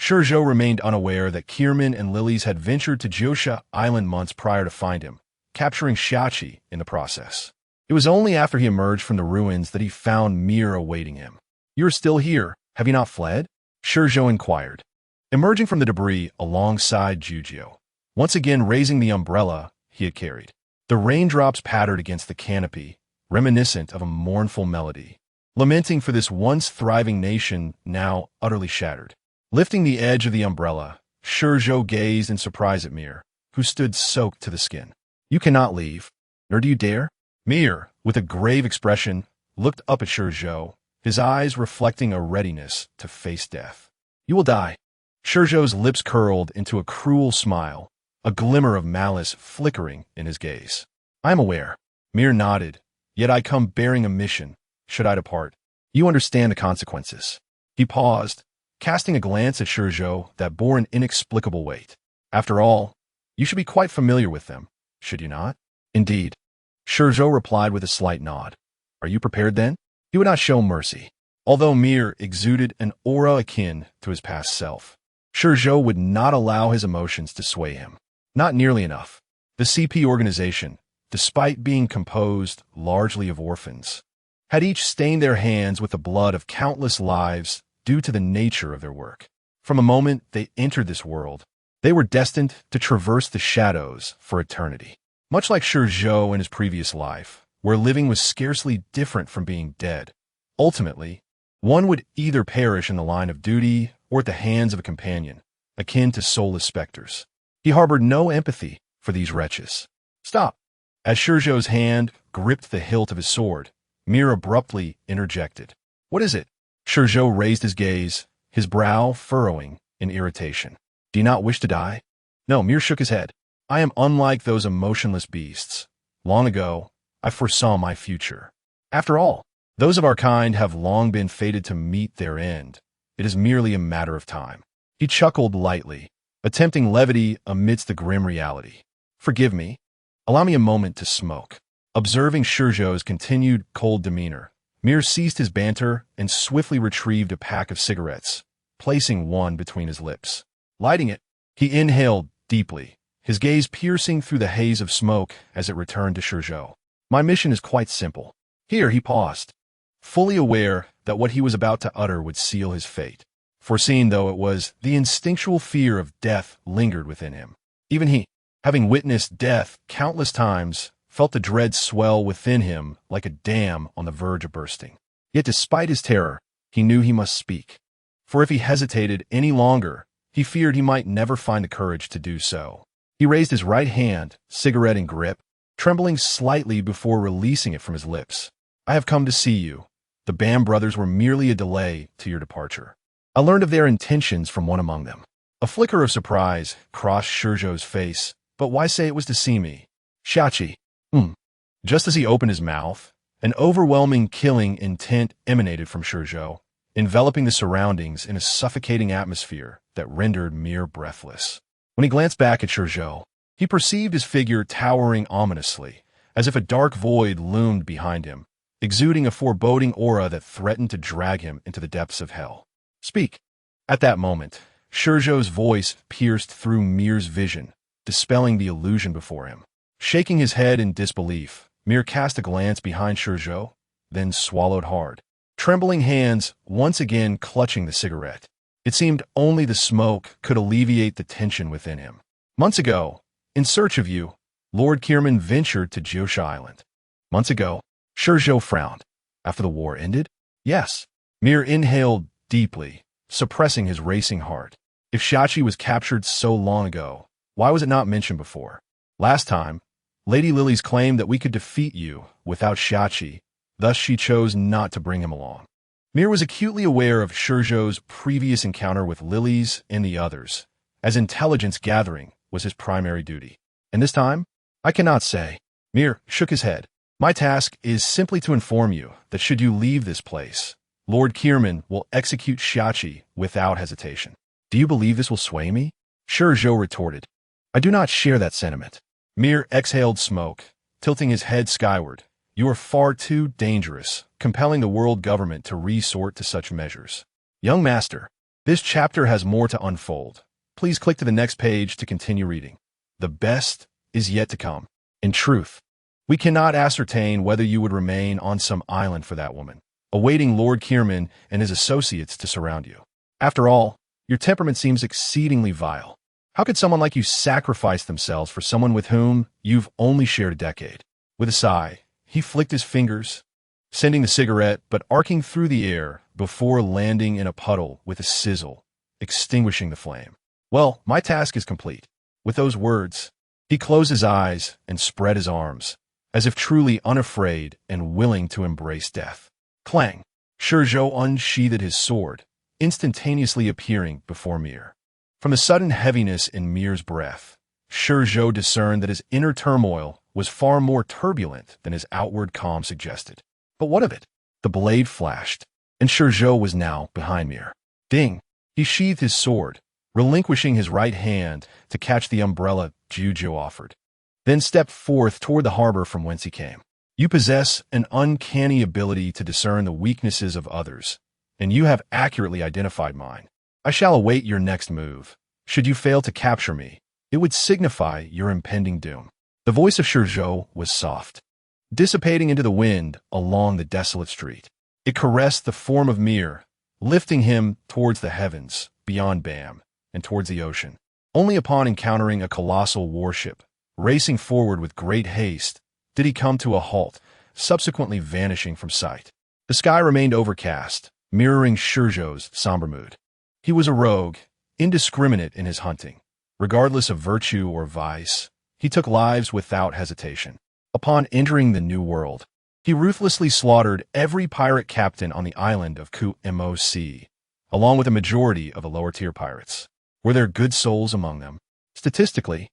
Speaker 1: ShiZhou remained unaware that Kierman and Lilies had ventured to Jiosha Island months prior to find him, capturing Xiaoqi in the process. It was only after he emerged from the ruins that he found Mir awaiting him. "You are still here. Have you not fled?" ShiZhou inquired, emerging from the debris alongside Jujio, once again raising the umbrella he had carried. The raindrops pattered against the canopy, reminiscent of a mournful melody, lamenting for this once thriving nation now utterly shattered. Lifting the edge of the umbrella, ShiZhou gazed in surprise at Mir, who stood soaked to the skin. "You cannot leave, nor do you dare?" Mir, with a grave expression, looked up at ShiZhou, his eyes reflecting a readiness to face death. "You will die." ShiZhou's lips curled into a cruel smile, a glimmer of malice flickering in his gaze. "I am aware." Mir nodded, "Yet I come bearing a mission, should I depart. You understand the consequences." He paused, casting a glance at ShiZhou that bore an inexplicable weight. "After all, you should be quite familiar with them, should you not?" "Indeed." ShiZhou replied with a slight nod. "Are you prepared then?" He would not show mercy. Although Mir exuded an aura akin to his past self, ShiZhou would not allow his emotions to sway him. Not nearly enough. The CP organization, despite being composed largely of orphans, had each stained their hands with the blood of countless lives due to the nature of their work. From the moment they entered this world, they were destined to traverse the shadows for eternity. Much like ShiZhou in his previous life, where living was scarcely different from being dead. Ultimately, one would either perish in the line of duty or at the hands of a companion, akin to soulless specters. He harbored no empathy for these wretches. "Stop." As ShiZhou's hand gripped the hilt of his sword, Mir abruptly interjected. "What is it?" ShiZhou raised his gaze, his brow furrowing in irritation. "Do you not wish to die?" No, Mir shook his head. "I am unlike those emotionless beasts. Long ago, I foresaw my future. After all, those of our kind have long been fated to meet their end. It is merely a matter of time." He chuckled lightly, attempting levity amidst the grim reality. "Forgive me. Allow me a moment to smoke." Observing ShiZhou's continued cold demeanor, Mir ceased his banter and swiftly retrieved a pack of cigarettes, placing one between his lips. Lighting it, he inhaled deeply, his gaze piercing through the haze of smoke as it returned to ShiZhou. "My mission is quite simple." Here he paused, fully aware that what he was about to utter would seal his fate. Foreseeing though it was, the instinctual fear of death lingered within him. Even he, having witnessed death countless times, felt the dread swell within him like a dam on the verge of bursting. Yet despite his terror, he knew he must speak. For if he hesitated any longer, he feared he might never find the courage to do so. He raised his right hand, cigarette in grip, trembling slightly before releasing it from his lips. I have come to see you. The Bam brothers were merely a delay to your departure. I learned of their intentions from one among them. A flicker of surprise crossed ShiZhou's face, but why say it was to see me? Shachi. Just as he opened his mouth, an overwhelming killing intent emanated from ShiZhou, enveloping the surroundings in a suffocating atmosphere that rendered Mir breathless. When he glanced back at ShiZhou, he perceived his figure towering ominously, as if a dark void loomed behind him, exuding a foreboding aura that threatened to drag him into the depths of hell. Speak. At that moment, ShiZhou's voice pierced through Mir's vision, dispelling the illusion before him. Shaking his head in disbelief, Mir cast a glance behind ShiZhou, then swallowed hard, trembling hands once again clutching the cigarette. It seemed only the smoke could alleviate the tension within him. Months ago, in search of you, Lord Kierman ventured to Jiosha Island. Months ago, ShiZhou frowned. After the war ended? Yes. Mir inhaled deeply, suppressing his racing heart. If Shachi was captured so long ago, why was it not mentioned before? Last time, Lady Lily's claimed that we could defeat you without Shachi, thus she chose not to bring him along. Mir was acutely aware of ShiZhou's previous encounter with Lily's and the others, as intelligence gathering was his primary duty. And this time, I cannot say. Mir shook his head. My task is simply to inform you that should you leave this place, Lord Kierman will execute Shachi without hesitation. Do you believe this will sway me? ShiZhou retorted. I do not share that sentiment. Mir exhaled smoke, tilting his head skyward. You are far too dangerous, compelling the world government to resort to such measures. Young master, this chapter has more to unfold. Please click to the next page to continue reading. The best is yet to come. In truth, we cannot ascertain whether you would remain on some island for that woman, awaiting Lord Kierman and his associates to surround you. After all, your temperament seems exceedingly vile. How could someone like you sacrifice themselves for someone with whom you've only shared a decade? With a sigh, he flicked his fingers, sending the cigarette but arcing through the air before landing in a puddle with a sizzle, extinguishing the flame. Well, my task is complete. With those words, he closed his eyes and spread his arms, as if truly unafraid and willing to embrace death. Clang! ShiZhou unsheathed his sword, instantaneously appearing before Mir. From the sudden heaviness in Mir's breath, ShiZhou discerned that his inner turmoil was far more turbulent than his outward calm suggested. But what of it? The blade flashed, and ShiZhou was now behind Mir. Ding! He sheathed his sword, relinquishing his right hand to catch the umbrella ShiZhou offered, then stepped forth toward the harbor from whence he came. You possess an uncanny ability to discern the weaknesses of others, and you have accurately identified mine. I shall await your next move. Should you fail to capture me, it would signify your impending doom. The voice of ShiZhou was soft, dissipating into the wind along the desolate street. It caressed the form of Mir, lifting him towards the heavens, beyond Bam, and towards the ocean. Only upon encountering a colossal warship, racing forward with great haste, did he come to a halt, subsequently vanishing from sight. The sky remained overcast, mirroring ShiZhou's somber mood. He was a rogue, indiscriminate in his hunting. Regardless of virtue or vice, he took lives without hesitation. Upon entering the New World, he ruthlessly slaughtered every pirate captain on the island of Kumoc, along with a majority of the lower-tier pirates. Were there good souls among them? Statistically,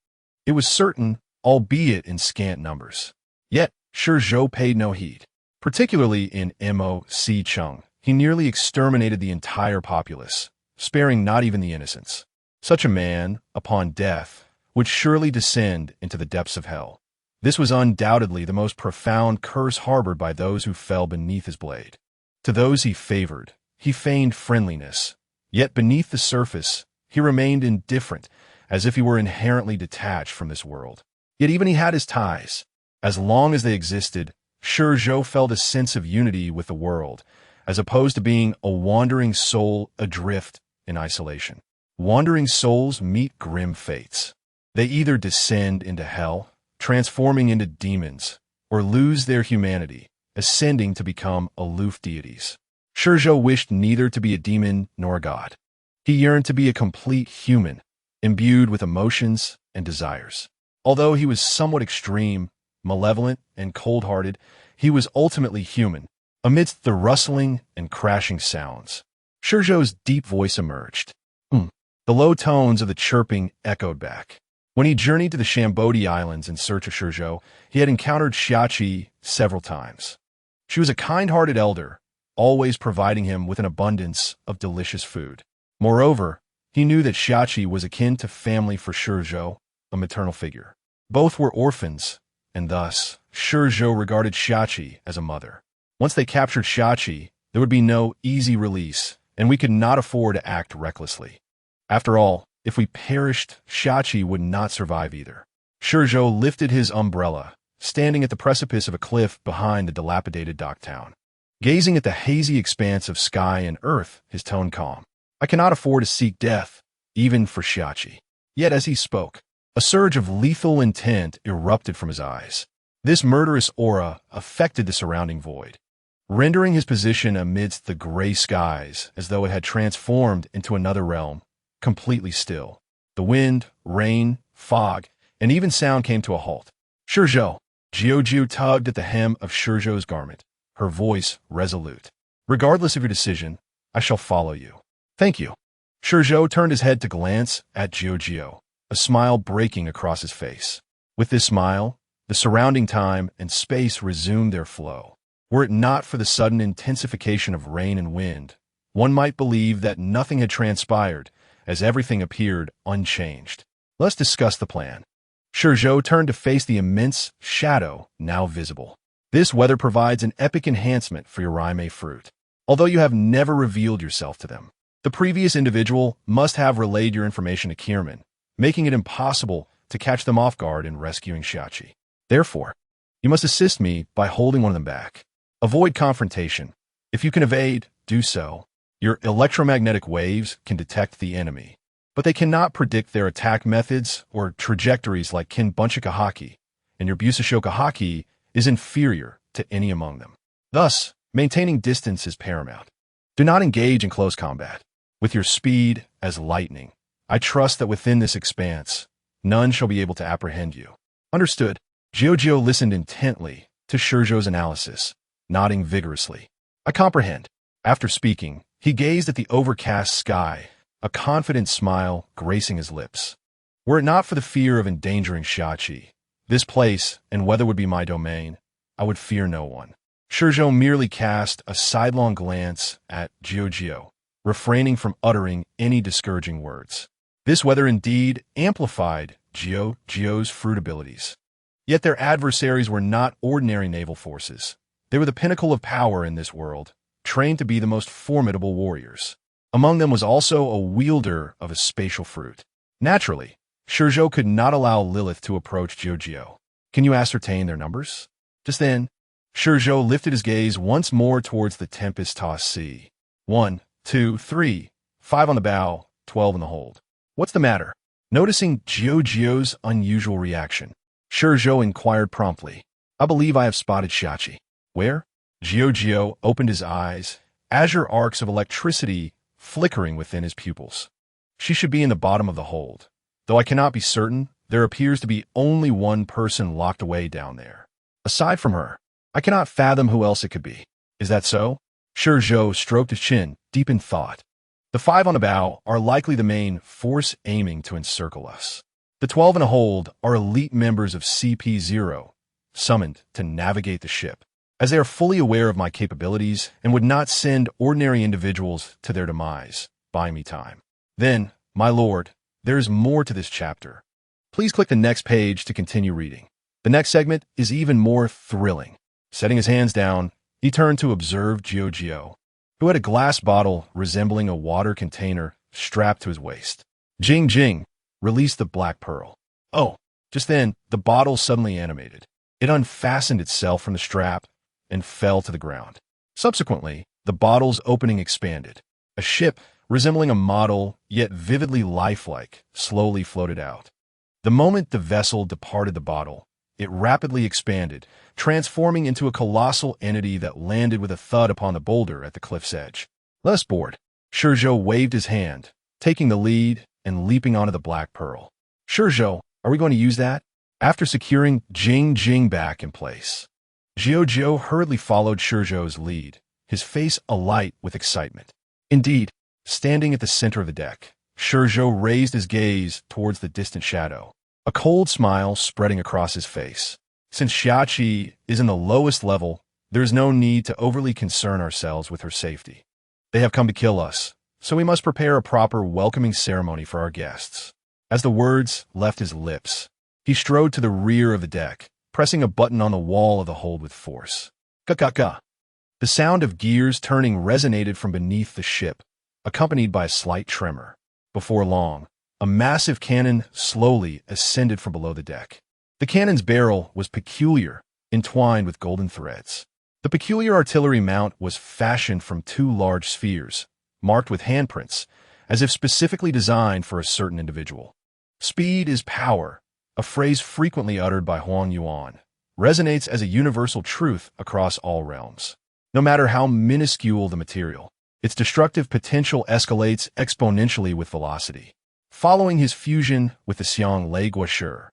Speaker 1: it was certain, albeit in scant numbers. Yet, ShiZhou paid no heed. Particularly in Moc Chung, he nearly exterminated the entire populace, sparing not even the innocents. Such a man, upon death, would surely descend into the depths of hell. This was undoubtedly the most profound curse harbored by those who fell beneath his blade. To those he favored, he feigned friendliness, yet beneath the surface, he remained indifferent, as if he were inherently detached from this world. Yet even he had his ties. As long as they existed, ShiZhou felt a sense of unity with the world, as opposed to being a wandering soul adrift in isolation. Wandering souls meet grim fates. They either descend into hell, transforming into demons, or lose their humanity, ascending to become aloof deities. ShiZhou wished neither to be a demon nor a god. He yearned to be a complete human, imbued with emotions and desires. Although he was somewhat extreme, malevolent, and cold-hearted, he was ultimately human. Amidst the rustling and crashing sounds, ShiZhou's deep voice emerged. The low tones of the chirping echoed back. When he journeyed to the Shambodi Islands in search of ShiZhou, he had encountered Xiachi several times. She was a kind-hearted elder, always providing him with an abundance of delicious food. Moreover, he knew that Xiachi was akin to family for ShiZhou, a maternal figure. Both were orphans, and thus, ShiZhou regarded Xiachi as a mother. Once they captured Xiachi, there would be no easy release, and we could not afford to act recklessly. After all, if we perished, Xiachi would not survive either. ShiZhou lifted his umbrella, standing at the precipice of a cliff behind the dilapidated dock town. Gazing at the hazy expanse of sky and earth, his tone calm. I cannot afford to seek death, even for Xiachi. Yet as he spoke, a surge of lethal intent erupted from his eyes. This murderous aura affected the surrounding void, rendering his position amidst the gray skies as though it had transformed into another realm, completely still. The wind, rain, fog, and even sound came to a halt. ShiZhou. ShiZhou tugged at the hem of ShiZhou's garment, her voice resolute. Regardless of your decision, I shall follow you. Thank you. ShiZhou turned his head to glance at ShiZhou, a smile breaking across his face. With this smile, the surrounding time and space resumed their flow. Were it not for the sudden intensification of rain and wind, one might believe that nothing had transpired, as everything appeared unchanged. Let's discuss the plan. ShiZhou turned to face the immense shadow now visible. This weather provides an epic enhancement for your Raime fruit. Although you have never revealed yourself to them, the previous individual must have relayed your information to Kierman, making it impossible to catch them off guard in rescuing Xiachi. Therefore, you must assist me by holding one of them back. Avoid confrontation. If you can evade, do so. Your electromagnetic waves can detect the enemy, but they cannot predict their attack methods or trajectories like Kinbunchika Haki, and your Busashoka Haki is inferior to any among them. Thus, maintaining distance is paramount. Do not engage in close combat. With your speed as lightning, I trust that within this expanse, none shall be able to apprehend you. Understood. ShiZhou listened intently to ShiZhou's analysis, nodding vigorously. I comprehend. After speaking, he gazed at the overcast sky, a confident smile gracing his lips. Were it not for the fear of endangering Xiachi, this place and weather would be my domain. I would fear no one. ShiZhou merely cast a sidelong glance at ShiZhou, refraining from uttering any discouraging words. This weather indeed amplified ShiZhou's fruit abilities. Yet their adversaries were not ordinary naval forces. They were the pinnacle of power in this world, trained to be the most formidable warriors. Among them was also a wielder of a spatial fruit. Naturally, ShiZhou could not allow Lilith to approach ShiZhou. Can you ascertain their numbers? Just then, ShiZhou lifted his gaze once more towards the tempest-tossed sea. 1, 2, 3, 5 on the bow, 12 in the hold. What's the matter? Noticing ShiZhou's unusual reaction, ShiZhou inquired promptly. I believe I have spotted Xiachi. Where? ShiZhou opened his eyes, azure arcs of electricity flickering within his pupils. She should be in the bottom of the hold. Though I cannot be certain, there appears to be only one person locked away down there. Aside from her, I cannot fathom who else it could be. Is that so? ShiZhou stroked his chin, deep in thought. The 5 on the bow are likely the main force aiming to encircle us. The 12 in a hold are elite members of CP0, summoned to navigate the ship, as they are fully aware of my capabilities and would not send ordinary individuals to their demise, buying me time. Then, my lord, there is more to this chapter. Please click the next page to continue reading. The next segment is even more thrilling. Setting his hands down, he turned to observe ShiZhou, who had a glass bottle resembling a water container strapped to his waist. Jing Jing released the black pearl. Oh, just then, the bottle suddenly animated. It unfastened itself from the strap and fell to the ground. Subsequently, the bottle's opening expanded. A ship, resembling a model, yet vividly lifelike, slowly floated out. The moment the vessel departed the bottle, it rapidly expanded, transforming into a colossal entity that landed with a thud upon the boulder at the cliff's edge. "Let us board." ShiZhou waved his hand, taking the lead and leaping onto the Black Pearl. "ShiZhou, are we going to use that?" After securing Jing back in place, ShiZhou hurriedly followed ShiZhou's lead, his face alight with excitement. Indeed, standing at the center of the deck, ShiZhou raised his gaze towards the distant shadow, a cold smile spreading across his face. Since Xiaqi is in the lowest level, there is no need to overly concern ourselves with her safety. They have come to kill us, so we must prepare a proper welcoming ceremony for our guests. As the words left his lips, he strode to the rear of the deck, pressing a button on the wall of the hold with force. Ka-ka-ka. The sound of gears turning resonated from beneath the ship, accompanied by a slight tremor. Before long, a massive cannon slowly ascended from below the deck. The cannon's barrel was peculiar, entwined with golden threads. The peculiar artillery mount was fashioned from two large spheres, marked with handprints, as if specifically designed for a certain individual. "Speed is power," a phrase frequently uttered by Huang Yuan, resonates as a universal truth across all realms. No matter how minuscule the material, its destructive potential escalates exponentially with velocity. Following his fusion with the Xiang Lei Guoshi,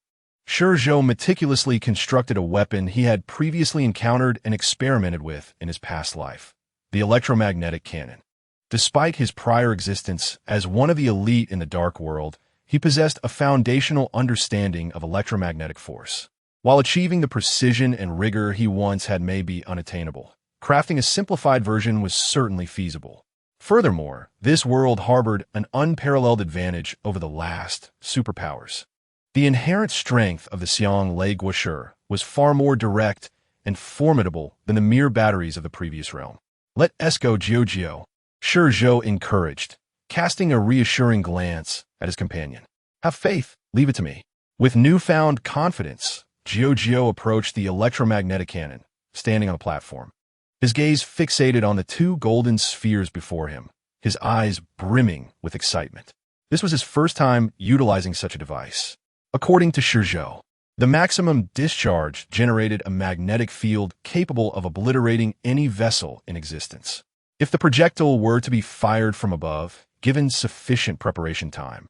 Speaker 1: ShiZhou meticulously constructed a weapon he had previously encountered and experimented with in his past life, the electromagnetic cannon. Despite his prior existence as one of the elite in the dark world, he possessed a foundational understanding of electromagnetic force. While achieving the precision and rigor he once had may be unattainable, crafting a simplified version was certainly feasible. Furthermore, this world harbored an unparalleled advantage over the last superpowers. The inherent strength of the Xiang Lei Guoshi was far more direct and formidable than the mere batteries of the previous realm. "Let us go, Jiu, ShiZhou encouraged, casting a reassuring glance at his companion. "Have faith, leave it to me." With newfound confidence, Jiu approached the electromagnetic cannon, standing on a platform. His gaze fixated on the two golden spheres before him, his eyes brimming with excitement. This was his first time utilizing such a device. According to ShiZhou, the maximum discharge generated a magnetic field capable of obliterating any vessel in existence. If the projectile were to be fired from above, given sufficient preparation time,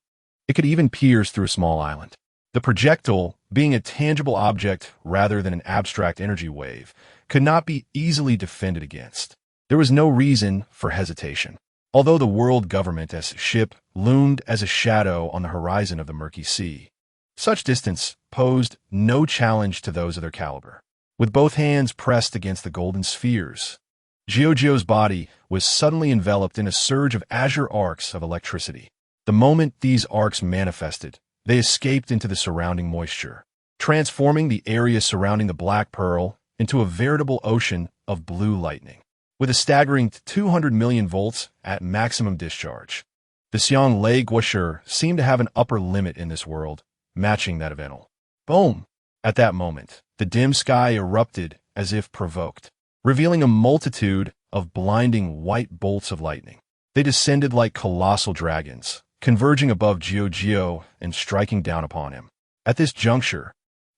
Speaker 1: it could even pierce through a small island. The projectile, being a tangible object rather than an abstract energy wave, could not be easily defended against. There was no reason for hesitation. Although the world government's ship loomed as a shadow on the horizon of the murky sea, such distance posed no challenge to those of their caliber. With both hands pressed against the golden spheres, Jiu's body was suddenly enveloped in a surge of azure arcs of electricity. The moment these arcs manifested, they escaped into the surrounding moisture, transforming the area surrounding the Black Pearl into a veritable ocean of blue lightning. With a staggering 200 million volts at maximum discharge, the Xiang Lei Guoshi seemed to have an upper limit in this world, matching that of Enel. Boom! At that moment, the dim sky erupted as if provoked, revealing a multitude of blinding white bolts of lightning. They descended like colossal dragons, converging above Jiu and striking down upon him. At this juncture,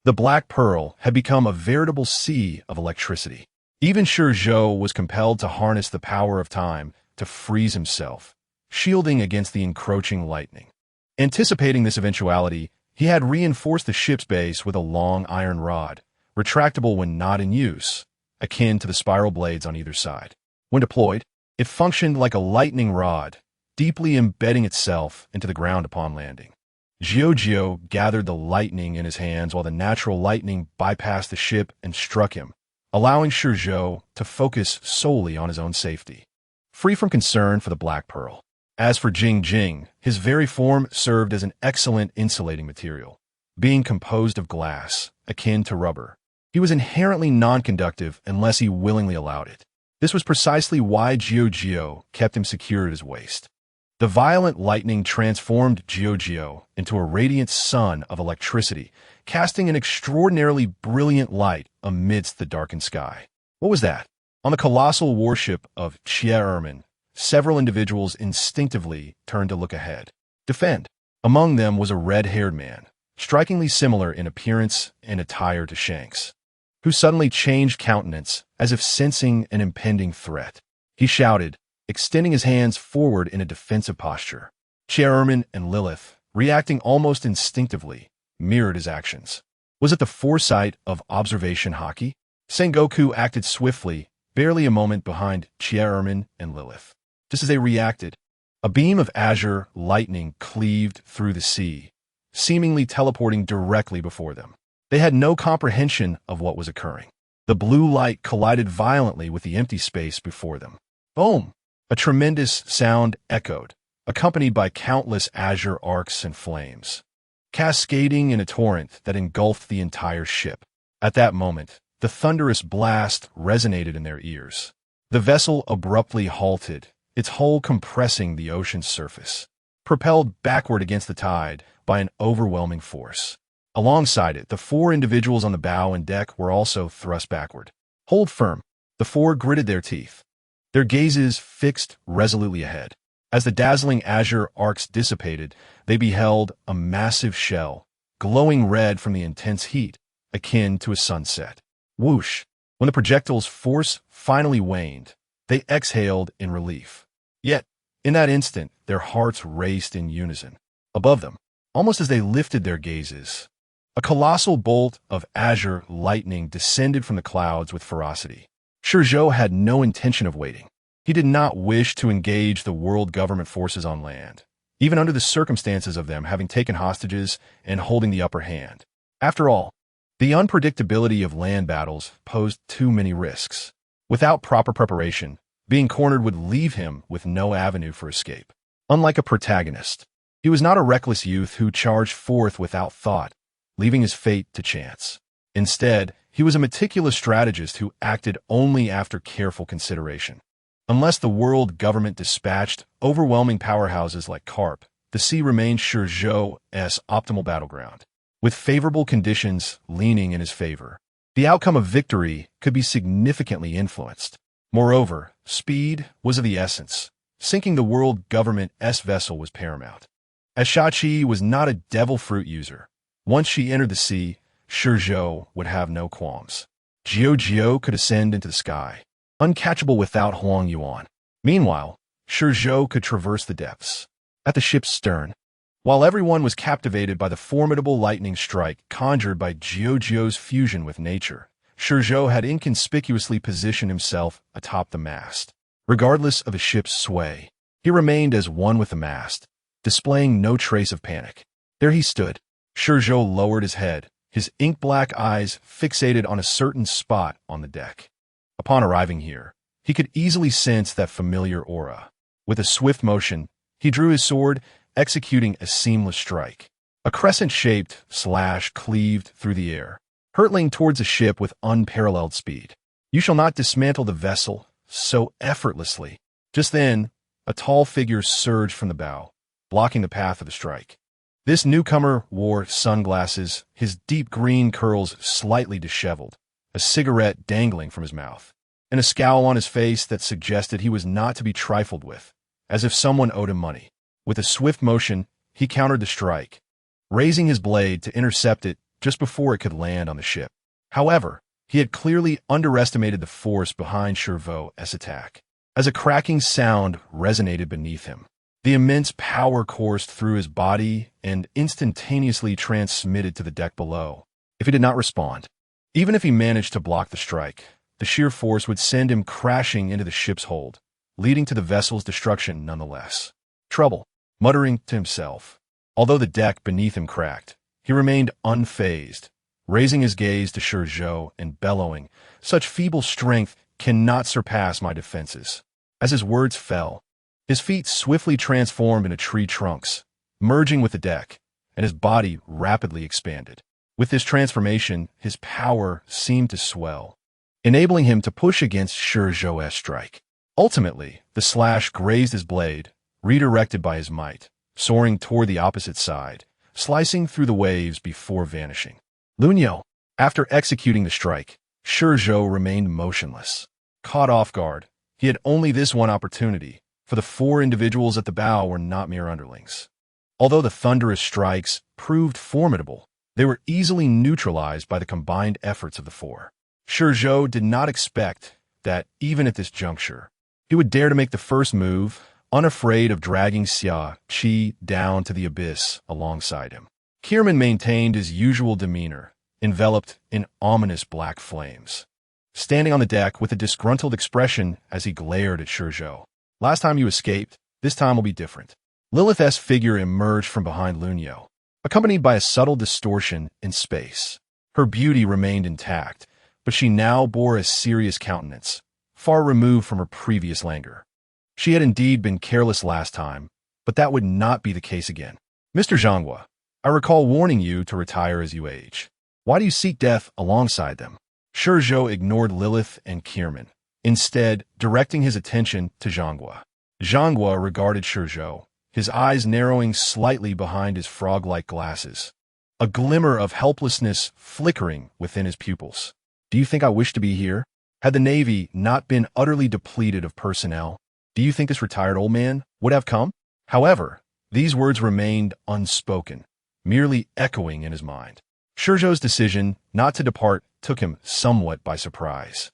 Speaker 1: the Black Pearl had become a veritable sea of electricity. Even ShiZhou was compelled to harness the power of time to freeze himself, shielding against the encroaching lightning. Anticipating this eventuality, he had reinforced the ship's base with a long iron rod, retractable when not in use, akin to the spiral blades on either side. When deployed, it functioned like a lightning rod, deeply embedding itself into the ground upon landing. Jiu gathered the lightning in his hands while the natural lightning bypassed the ship and struck him, allowing ShiZhou to focus solely on his own safety, free from concern for the Black Pearl. As for Jing, his very form served as an excellent insulating material. Being composed of glass, akin to rubber, he was inherently non-conductive unless he willingly allowed it. This was precisely why Jiu kept him secured at his waist. The violent lightning transformed Jiu into a radiant sun of electricity, casting an extraordinarily brilliant light amidst the darkened sky. What was that? On the colossal warship of Chia Ermin, several individuals instinctively turned to look ahead. Defend. Among them was a red-haired man, strikingly similar in appearance and attire to Shanks, who suddenly changed countenance as if sensing an impending threat. He shouted, extending his hands forward in a defensive posture. Chairman and Lilith, reacting almost instinctively, mirrored his actions. Was it the foresight of observation hockey? Sengoku acted swiftly, barely a moment behind Chairman and Lilith. Just as they reacted, a beam of azure lightning cleaved through the sea, seemingly teleporting directly before them. They had no comprehension of what was occurring. The blue light collided violently with the empty space before them. Boom! A tremendous sound echoed, accompanied by countless azure arcs and flames, cascading in a torrent that engulfed the entire ship. At that moment, the thunderous blast resonated in their ears. The vessel abruptly halted, its hull compressing the ocean's surface, propelled backward against the tide by an overwhelming force. Alongside it, the four individuals on the bow and deck were also thrust backward. Hold firm. The four gritted their teeth, their gazes fixed resolutely ahead. As the dazzling azure arcs dissipated, they beheld a massive shell, glowing red from the intense heat, akin to a sunset. Whoosh! When the projectile's force finally waned, they exhaled in relief. Yet, in that instant, their hearts raced in unison. Above them, almost as they lifted their gazes, a colossal bolt of azure lightning descended from the clouds with ferocity. ShiZhou had no intention of waiting. He did not wish to engage the world government forces on land, even under the circumstances of them having taken hostages and holding the upper hand. After all, the unpredictability of land battles posed too many risks. Without proper preparation, being cornered would leave him with no avenue for escape. Unlike a protagonist, he was not a reckless youth who charged forth without thought, leaving his fate to chance. Instead, he was a meticulous strategist who acted only after careful consideration. Unless the world government dispatched overwhelming powerhouses like Karp, the sea remained ShiZhou's optimal battleground. With favorable conditions leaning in his favor, the outcome of victory could be significantly influenced. Moreover, speed was of the essence. Sinking the world government's vessel was paramount. As Shachi was not a devil fruit user, once she entered the sea, ShiZhou would have no qualms. Jiu could ascend into the sky, uncatchable without Huang Yuan. Meanwhile, ShiZhou could traverse the depths. At the ship's stern, while everyone was captivated by the formidable lightning strike conjured by Jiu's fusion with nature, ShiZhou had inconspicuously positioned himself atop the mast. Regardless of the ship's sway, he remained as one with the mast, displaying no trace of panic. There he stood. ShiZhou lowered his head, his ink-black eyes fixated on a certain spot on the deck. Upon arriving here, he could easily sense that familiar aura. With a swift motion, he drew his sword, executing a seamless strike. A crescent-shaped slash cleaved through the air, hurtling towards the ship with unparalleled speed. You shall not dismantle the vessel so effortlessly. Just then, a tall figure surged from the bow, blocking the path of the strike. This newcomer wore sunglasses, his deep green curls slightly disheveled, a cigarette dangling from his mouth, and a scowl on his face that suggested he was not to be trifled with, as if someone owed him money. With a swift motion, he countered the strike, raising his blade to intercept it just before it could land on the ship. However, he had clearly underestimated the force behind ShiZhou's attack. As a cracking sound resonated beneath him, the immense power coursed through his body and instantaneously transmitted to the deck below. If he did not respond, even if he managed to block the strike, the sheer force would send him crashing into the ship's hold, leading to the vessel's destruction nonetheless. Trouble, muttering to himself. Although the deck beneath him cracked, he remained unfazed, raising his gaze to ShiZhou and bellowing, "Such feeble strength cannot surpass my defenses." As his words fell, his feet swiftly transformed into tree trunks, merging with the deck, and his body rapidly expanded. With this transformation, his power seemed to swell, enabling him to push against ShiZhou's strike. Ultimately, the slash grazed his blade, redirected by his might, soaring toward the opposite side, slicing through the waves before vanishing. Lunyo, after executing the strike, ShiZhou remained motionless. Caught off guard, he had only this one opportunity, for the four individuals at the bow were not mere underlings. Although the thunderous strikes proved formidable, they were easily neutralized by the combined efforts of the four. ShiZhou did not expect that, even at this juncture, he would dare to make the first move, unafraid of dragging Xia Qi down to the abyss alongside him. Kierman maintained his usual demeanor, enveloped in ominous black flames, standing on the deck with a disgruntled expression as he glared at ShiZhou. Last time you escaped, this time will be different. Lilith's figure emerged from behind Lunyo, accompanied by a subtle distortion in space. Her beauty remained intact, but she now bore a serious countenance, far removed from her previous languor. She had indeed been careless last time, but that would not be the case again. Mr. Zhanghua, I recall warning you to retire as you age. Why do you seek death alongside them? ShiZhou ignored Lilith and Kierman, instead directing his attention to Zhanghua. Zhanghua regarded ShiZhou, his eyes narrowing slightly behind his frog-like glasses, a glimmer of helplessness flickering within his pupils. Do you think I wish to be here? Had the Navy not been utterly depleted of personnel, do you think this retired old man would have come? However, these words remained unspoken, merely echoing in his mind. ShiZhou's decision not to depart took him somewhat by surprise.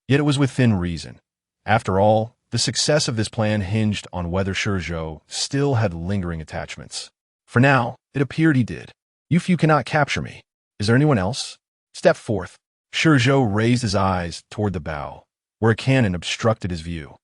Speaker 1: Yet it was within reason. After all, the success of this plan hinged on whether ShiZhou still had lingering attachments. For now, it appeared he did. You few cannot capture me. Is there anyone else? Step forth. ShiZhou raised his eyes toward the bow, where a cannon obstructed his view.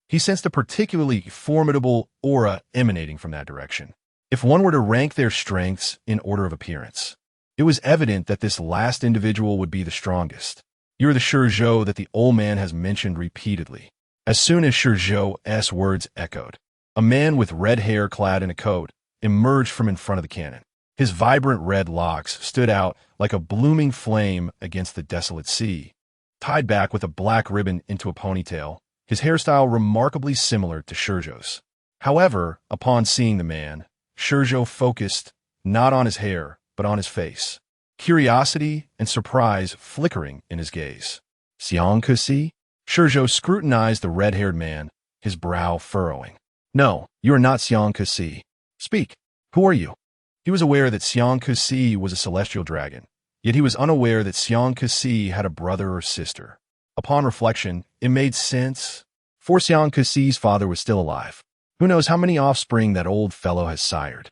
Speaker 1: He sensed a particularly formidable aura emanating from that direction. If one were to rank their strengths in order of appearance, it was evident that this last individual would be the strongest. You're the ShiZhou that the old man has mentioned repeatedly. As soon as ShiZhou's words echoed, a man with red hair clad in a coat emerged from in front of the cannon. His vibrant red locks stood out like a blooming flame against the desolate sea. Tied back with a black ribbon into a ponytail, his hairstyle remarkably similar to ShiZhou's. However, upon seeing the man, ShiZhou focused not on his hair, but on his face, curiosity and surprise flickering in his gaze. Xiang Kexi? ShiZhou scrutinized the red-haired man, his brow furrowing. No, you are not Xiang Kexi. Speak. Who are you? He was aware that Xiang Kexi was a celestial dragon, yet he was unaware that Xiang Kexi had a brother or sister. Upon reflection, it made sense, for Xiang Kexi's father was still alive. Who knows how many offspring that old fellow has sired?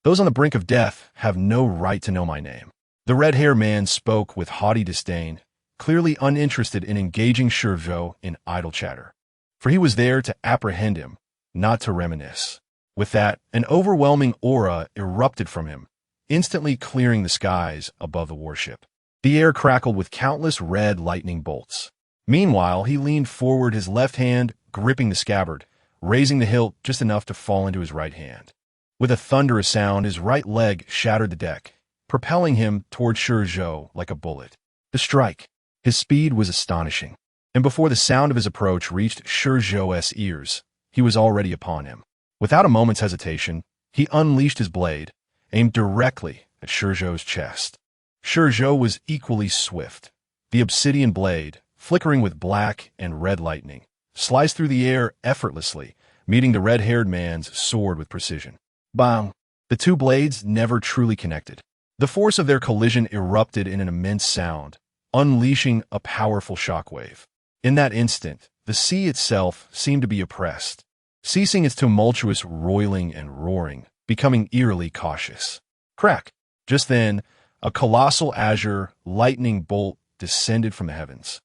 Speaker 1: Those on the brink of death have no right to know my name. The red-haired man spoke with haughty disdain, clearly uninterested in engaging ShiZhou in idle chatter, for he was there to apprehend him, not to reminisce. With that, an overwhelming aura erupted from him, instantly clearing the skies above the warship. The air crackled with countless red lightning bolts. Meanwhile, he leaned forward, his left hand gripping the scabbard, raising the hilt just enough to fall into his right hand. With a thunderous sound, his right leg shattered the deck, propelling him toward ShiZhou like a bullet. The strike. His speed was astonishing, and before the sound of his approach reached ShiZhou's ears, he was already upon him. Without a moment's hesitation, he unleashed his blade, aimed directly at ShiZhou's chest. ShiZhou was equally swift. The obsidian blade, flickering with black and red lightning, sliced through the air effortlessly, meeting the red-haired man's sword with precision. Bang! The two blades never truly connected. The force of their collision erupted in an immense sound, unleashing a powerful shockwave. In that instant, the sea itself seemed to be oppressed, ceasing its tumultuous roiling and roaring, becoming eerily cautious. Crack! Just then, a colossal azure lightning bolt descended from the heavens,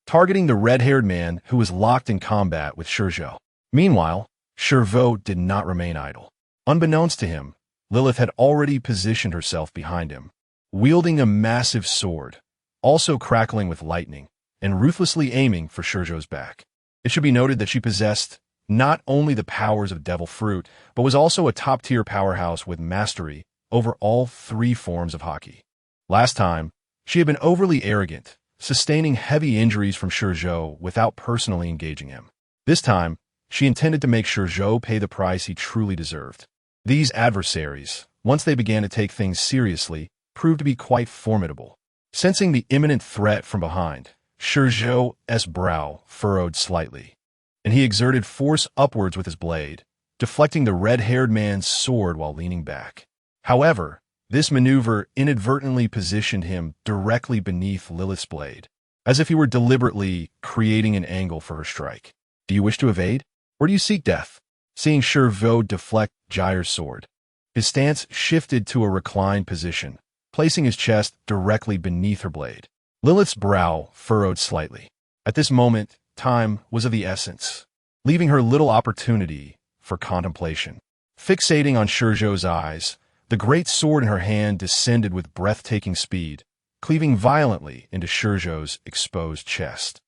Speaker 1: targeting the red-haired man who was locked in combat with ShiZhou. Meanwhile, ShiZhou did not remain idle. Unbeknownst to him, Lilith had already positioned herself behind him, wielding a massive sword, also crackling with lightning, and ruthlessly aiming for ShiZhou's back. It should be noted that she possessed not only the powers of Devil Fruit, but was also a top-tier powerhouse with mastery over all three forms of hockey. Last time, she had been overly arrogant, sustaining heavy injuries from ShiZhou without personally engaging him. This time, she intended to make ShiZhou pay the price he truly deserved. These adversaries, once they began to take things seriously, proved to be quite formidable. Sensing the imminent threat from behind, ShiZhou's brow furrowed slightly. and he exerted force upwards with his blade, deflecting the red-haired man's sword while leaning back. However, this maneuver inadvertently positioned him directly beneath Lilith's blade, as if he were deliberately creating an angle for her strike. Do you wish to evade? Or do you seek death? Seeing ShiZhou deflect Jaire's sword, his stance shifted to a reclined position, placing his chest directly beneath her blade. Lilith's brow furrowed slightly. At this moment, time was of the essence, leaving her little opportunity for contemplation. Fixating on ShiZhou's eyes, the great sword in her hand descended with breathtaking speed, cleaving violently into ShiZhou's exposed chest.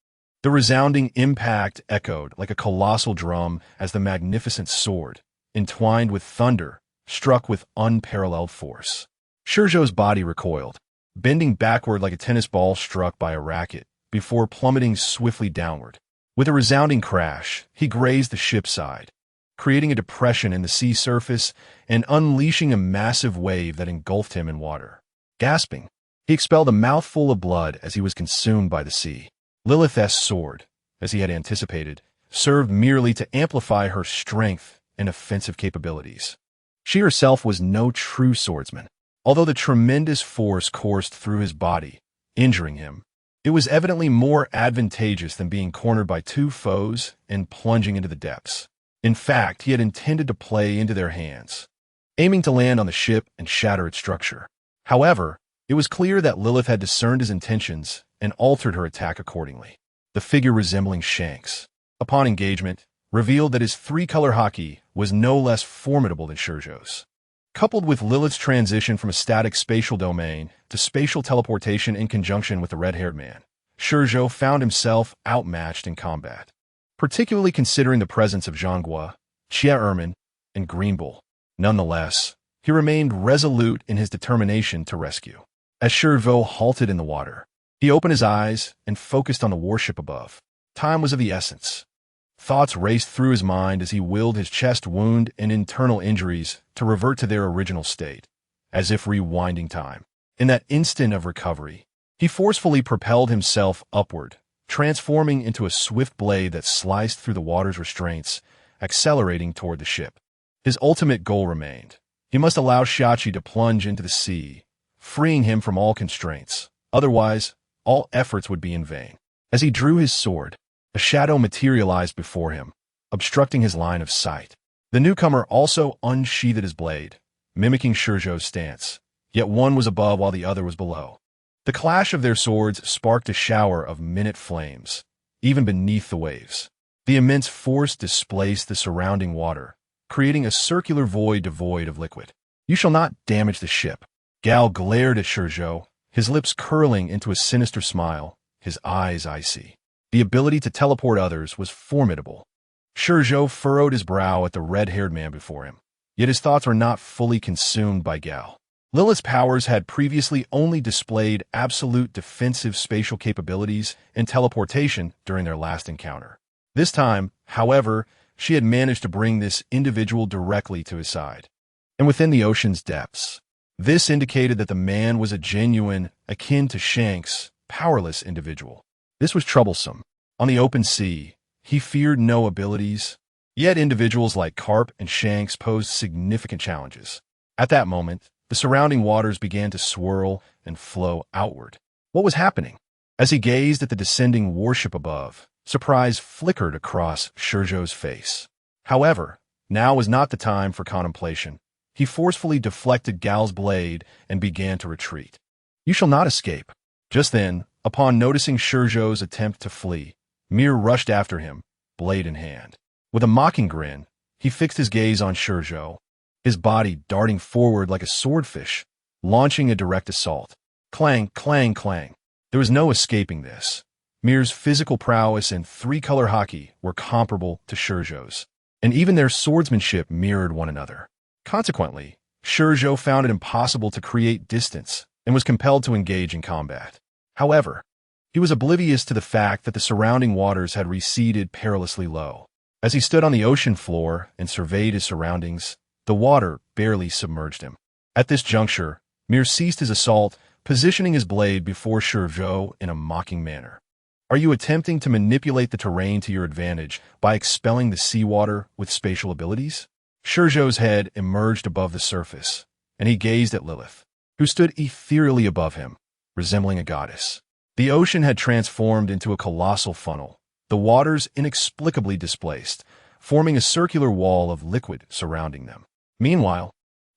Speaker 1: The resounding impact echoed like a colossal drum as the magnificent sword, entwined with thunder, struck with unparalleled force. ShiZhou's body recoiled, bending backward like a tennis ball struck by a racket, before plummeting swiftly downward. With a resounding crash, he grazed the ship's side, creating a depression in the sea surface and unleashing a massive wave that engulfed him in water. Gasping, he expelled a mouthful of blood as he was consumed by the sea. Lilith's sword, as he had anticipated, served merely to amplify her strength and offensive capabilities. She herself was no true swordsman. Although the tremendous force coursed through his body, injuring him, it was evidently more advantageous than being cornered by two foes and plunging into the depths. In fact, he had intended to play into their hands, aiming to land on the ship and shatter its structure. However, it was clear that Lilith had discerned his intentions and altered her attack accordingly. The figure resembling Shanks, upon engagement, revealed that his three-color hockey was no less formidable than ShiZhou's. Coupled with Lilith's transition from a static spatial domain to spatial teleportation in conjunction with the red-haired man, ShiZhou found himself outmatched in combat, particularly considering the presence of Zhonghua, Chia Ermin, and Greenbull. Nonetheless, he remained resolute in his determination to rescue. As ShiZhou halted in the water, he opened his eyes and focused on the warship above. Time was of the essence. Thoughts raced through his mind as he willed his chest wound and internal injuries to revert to their original state, as if rewinding time. In that instant of recovery, he forcefully propelled himself upward, transforming into a swift blade that sliced through the water's restraints, accelerating toward the ship. His ultimate goal remained. He must allow Shachi to plunge into the sea, freeing him from all constraints. Otherwise, all efforts would be in vain. As he drew his sword, a shadow materialized before him, obstructing his line of sight. The newcomer also unsheathed his blade, mimicking ShiZhou's stance, yet one was above while the other was below. The clash of their swords sparked a shower of minute flames, even beneath the waves. The immense force displaced the surrounding water, creating a circular void devoid of liquid. "You shall not damage the ship." Gal glared at ShiZhou, his lips curling into a sinister smile, his eyes icy. The ability to teleport others was formidable. ShiZhou furrowed his brow at the red-haired man before him, yet his thoughts were not fully consumed by Gal. Lilith's powers had previously only displayed absolute defensive spatial capabilities and teleportation during their last encounter. This time, however, she had managed to bring this individual directly to his side, and within the ocean's depths. This indicated that the man was a genuine, akin to Shanks, powerless individual. This was troublesome. On the open sea, he feared no abilities, yet individuals like Carp and Shanks posed significant challenges. At that moment, the surrounding waters began to swirl and flow outward. What was happening? As he gazed at the descending warship above, surprise flickered across ShiZhou's face. However, now was not the time for contemplation. He forcefully deflected Gal's blade and began to retreat. "You shall not escape." Just then, upon noticing ShiZhou's attempt to flee, Mir rushed after him, blade in hand. With a mocking grin, he fixed his gaze on ShiZhou, his body darting forward like a swordfish, launching a direct assault. Clang, clang, clang. There was no escaping this. Mir's physical prowess and three-color hockey were comparable to ShiZhou's, and even their swordsmanship mirrored one another. Consequently, ShiZhou found it impossible to create distance and was compelled to engage in combat. However, he was oblivious to the fact that the surrounding waters had receded perilously low. As he stood on the ocean floor and surveyed his surroundings, the water barely submerged him. At this juncture, Mir ceased his assault, positioning his blade before ShiZhou in a mocking manner. Are you attempting to manipulate the terrain to your advantage by expelling the seawater with spatial abilities? ShiZhou's head emerged above the surface, and he gazed at Lilith, who stood ethereally above him, resembling a goddess. The ocean had transformed into a colossal funnel, the waters inexplicably displaced, forming a circular wall of liquid surrounding them. Meanwhile,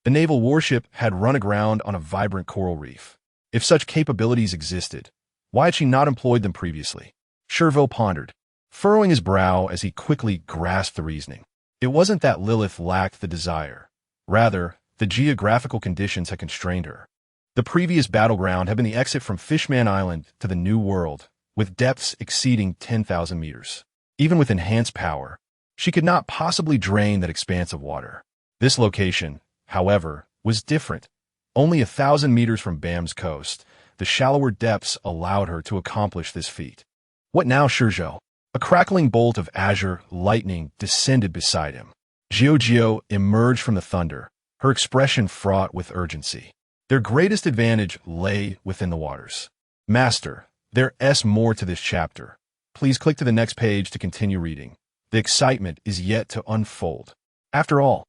Speaker 1: the naval warship had run aground on a vibrant coral reef. If such capabilities existed, why had she not employed them previously? ShiZhou pondered, furrowing his brow as he quickly grasped the reasoning. It wasn't that Lilith lacked the desire. Rather, the geographical conditions had constrained her. The previous battleground had been the exit from Fishman Island to the New World, with depths exceeding 10,000 meters. Even with enhanced power, she could not possibly drain that expanse of water. This location, however, was different. Only 1,000 meters from Bam's coast, the shallower depths allowed her to accomplish this feat. What now, ShiZhou? A crackling bolt of azure lightning descended beside him. ShiZhou emerged from the thunder, her expression fraught with urgency. Their greatest advantage lay within the waters. Master, there's more to this chapter. Please click to the next page to continue reading. The excitement is yet to unfold. After all,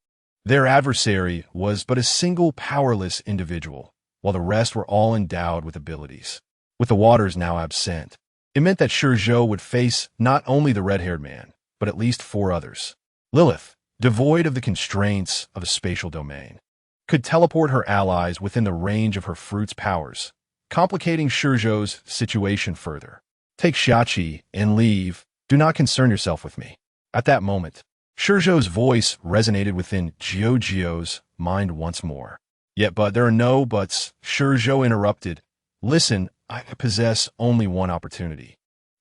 Speaker 1: their adversary was but a single powerless individual, while the rest were all endowed with abilities. With the waters now absent, it meant that ShiZhou would face not only the red-haired man, but at least 4 others. Lilith, devoid of the constraints of a spatial domain, could teleport her allies within the range of her fruit's powers, complicating ShiZhou's situation further. Take Xiachi and leave. Do not concern yourself with me. At that moment, ShiZhou's voice resonated within ShiZhou's mind once more. But there are no buts, ShiZhou interrupted. Listen, I possess only one opportunity.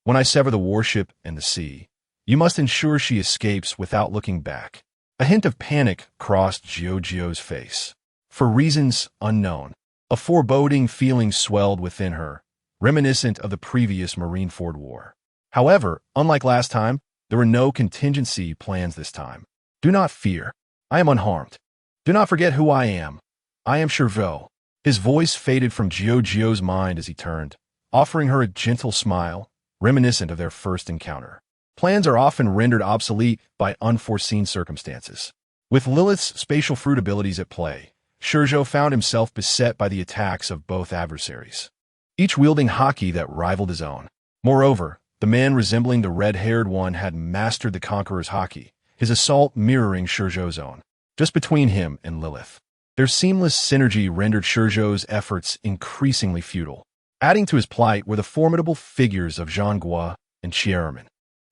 Speaker 1: When I sever the warship and the sea, you must ensure she escapes without looking back. A hint of panic crossed ShiZhou's face. For reasons unknown, a foreboding feeling swelled within her, reminiscent of the previous Marineford War. However, unlike last time, there were no contingency plans this time. Do not fear. I am unharmed. Do not forget who I am. I am ShiZhou. His voice faded from ShiZhou's mind as he turned, offering her a gentle smile, reminiscent of their first encounter. Plans are often rendered obsolete by unforeseen circumstances. With Lilith's spatial fruit abilities at play, ShiZhou found himself beset by the attacks of both adversaries, each wielding haki that rivaled his own. Moreover, the man resembling the red-haired one had mastered the Conqueror's haki, his assault mirroring ShiZhou's own. Just between him and Lilith, their seamless synergy rendered ShiZhou's efforts increasingly futile. Adding to his plight were the formidable figures of Zhanghua and Qie.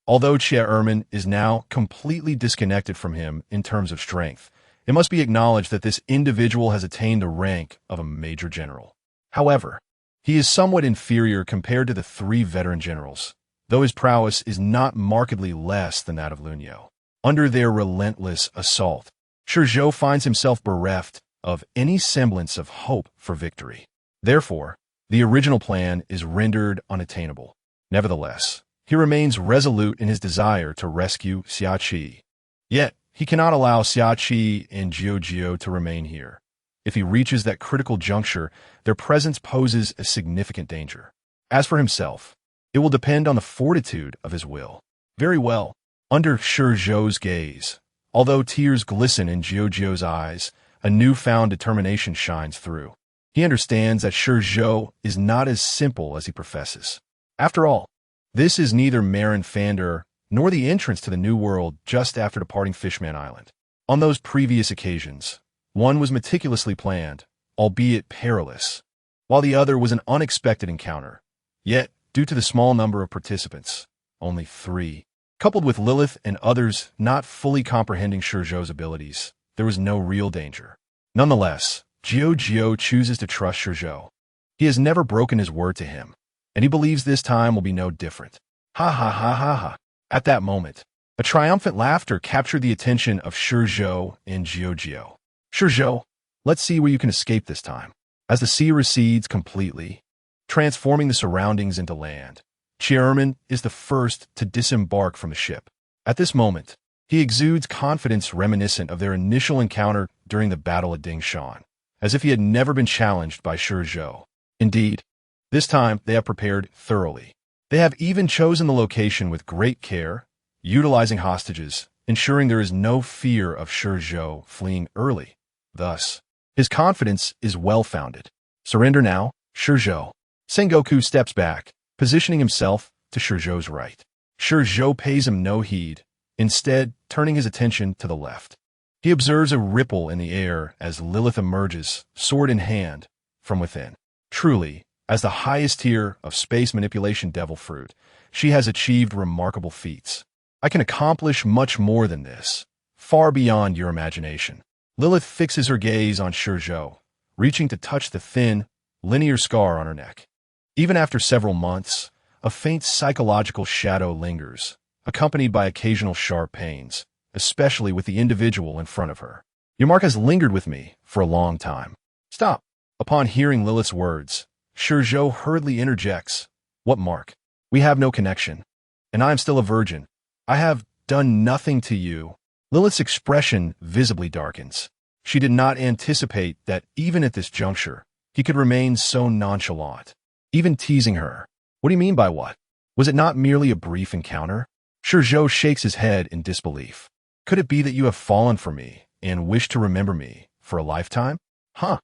Speaker 1: Although Qie is now completely disconnected from him in terms of strength, it must be acknowledged that this individual has attained the rank of a major general. However, he is somewhat inferior compared to the 3 veteran generals, though his prowess is not markedly less than that of Lunyo. Under their relentless assault, ShiZhou finds himself bereft of any semblance of hope for victory. Therefore, the original plan is rendered unattainable. Nevertheless, he remains resolute in his desire to rescue Xiachi. Yet, he cannot allow Xiachi and ShiZhou to remain here. If he reaches that critical juncture, their presence poses a significant danger. As for himself, it will depend on the fortitude of his will. Very well. Under ShiZhou's gaze, although tears glisten in ShiZhou's eyes, a newfound determination shines through. He understands that ShiZhou is not as simple as he professes. After all, this is neither Marineford nor the entrance to the New World just after departing Fishman Island. On those previous occasions, one was meticulously planned, albeit perilous, while the other was an unexpected encounter. Yet, due to the small number of participants, only 3, coupled with Lilith and others not fully comprehending ShiZhou's abilities, there was no real danger. Nonetheless, ShiZhou chooses to trust ShiZhou. He has never broken his word to him, and he believes this time will be no different. Ha ha ha ha ha. At that moment, a triumphant laughter captured the attention of ShiZhou and ShiZhou. ShiZhou, let's see where you can escape this time. As the sea recedes completely, transforming the surroundings into land, Qie is the first to disembark from the ship. At this moment, he exudes confidence reminiscent of their initial encounter during the battle at Dingshan, as if he had never been challenged by ShiZhou. Indeed, this time they have prepared thoroughly. They have even chosen the location with great care, utilizing hostages, ensuring there is no fear of ShiZhou fleeing early. Thus, his confidence is well-founded. Surrender now, ShiZhou. Sengoku steps back, positioning himself to ShiZhou's right. ShiZhou pays him no heed, instead turning his attention to the left. He observes a ripple in the air as Lilith emerges, sword in hand, from within. Truly, as the highest tier of space manipulation devil fruit, she has achieved remarkable feats. I can accomplish much more than this, far beyond your imagination. Lilith fixes her gaze on ShiZhou, reaching to touch the thin, linear scar on her neck. Even after several months, a faint psychological shadow lingers, accompanied by occasional sharp pains, especially with the individual in front of her. Your mark has lingered with me for a long time. Stop. Upon hearing Lilith's words, ShiZhou hurriedly interjects. What mark? We have no connection. And I am still a virgin. I have done nothing to you. Lilith's expression visibly darkens. She did not anticipate that even at this juncture, he could remain so nonchalant, even teasing her. What do you mean by what? Was it not merely a brief encounter? ShiZhou shakes his head in disbelief. Could it be that you have fallen for me and wish to remember me for a lifetime? Huh.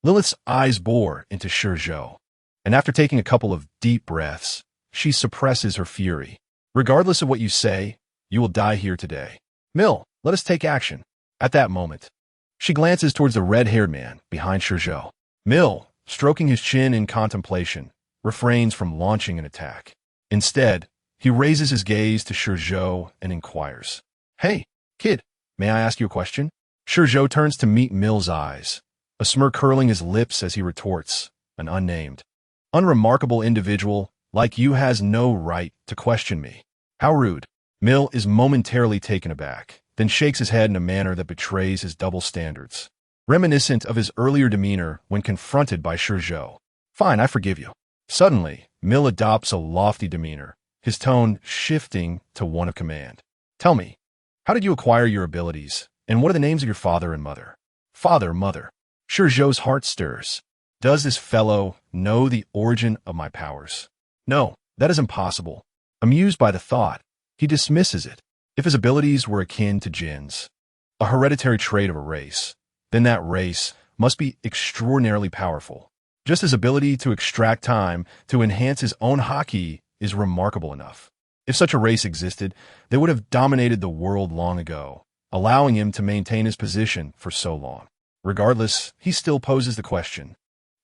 Speaker 1: Lilith's eyes bore into ShiZhou, and after taking a couple of deep breaths, she suppresses her fury. Regardless of what you say, you will die here today. Mill, let us take action. At that moment, she glances towards the red-haired man behind ShiZhou. Mill, stroking his chin in contemplation, refrains from launching an attack. Instead, he raises his gaze to ShiZhou and inquires. Hey, kid, may I ask you a question? ShiZhou turns to meet Mill's eyes, a smirk curling his lips as he retorts, an unnamed, unremarkable individual like you has no right to question me. How rude. Mill is momentarily taken aback, then shakes his head in a manner that betrays his double standards, reminiscent of his earlier demeanor when confronted by ShiZhou. Fine, I forgive you. Suddenly, Mill adopts a lofty demeanor, his tone shifting to one of command. Tell me, how did you acquire your abilities, and what are the names of your father and mother? Father, mother. ShiZhou's heart stirs. Does this fellow know the origin of my powers? No, that is impossible. Amused by the thought, he dismisses it. If his abilities were akin to Jin's, a hereditary trait of a race, then that race must be extraordinarily powerful. Just his ability to extract time to enhance his own haki is remarkable enough. If such a race existed, they would have dominated the world long ago, allowing him to maintain his position for so long. Regardless, he still poses the question.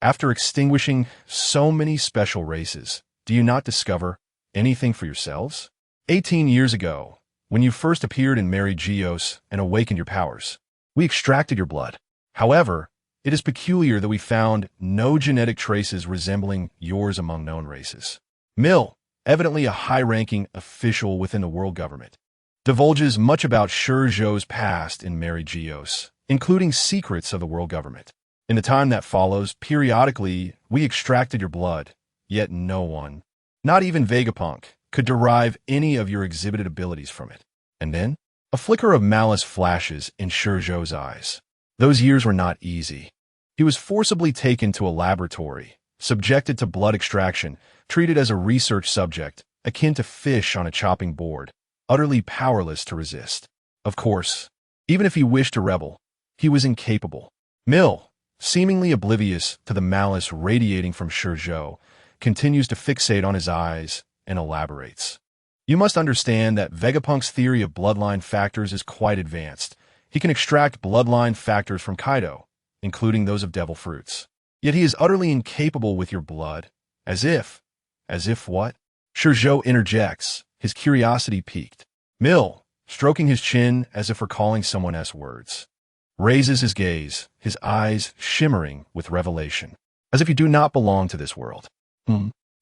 Speaker 1: After extinguishing so many special races, do you not discover anything for yourselves? 18 years ago, when you first appeared in ShiZhou and awakened your powers, we extracted your blood. However, it is peculiar that we found no genetic traces resembling yours among known races. Mill, evidently a high-ranking official within the world government, divulges much about ShiZhou's past in ShiZhou, including secrets of the world government. In the time that follows, periodically, we extracted your blood, yet no one, not even Vegapunk, could derive any of your exhibited abilities from it. And then, a flicker of malice flashes in ShiZhou's eyes. Those years were not easy. He was forcibly taken to a laboratory, subjected to blood extraction, treated as a research subject, akin to fish on a chopping board, utterly powerless to resist. Of course, even if he wished to rebel, he was incapable. Mill, seemingly oblivious to the malice radiating from ShiZhou, continues to fixate on his eyes and elaborates. You must understand that Vegapunk's theory of bloodline factors is quite advanced. He can extract bloodline factors from Kaido, including those of devil fruits. Yet he is utterly incapable with your blood. As if what? ShiZhou interjects, his curiosity piqued. Mill, stroking his chin as if recalling someone else's words, raises his gaze, his eyes shimmering with revelation. As if you do not belong to this world.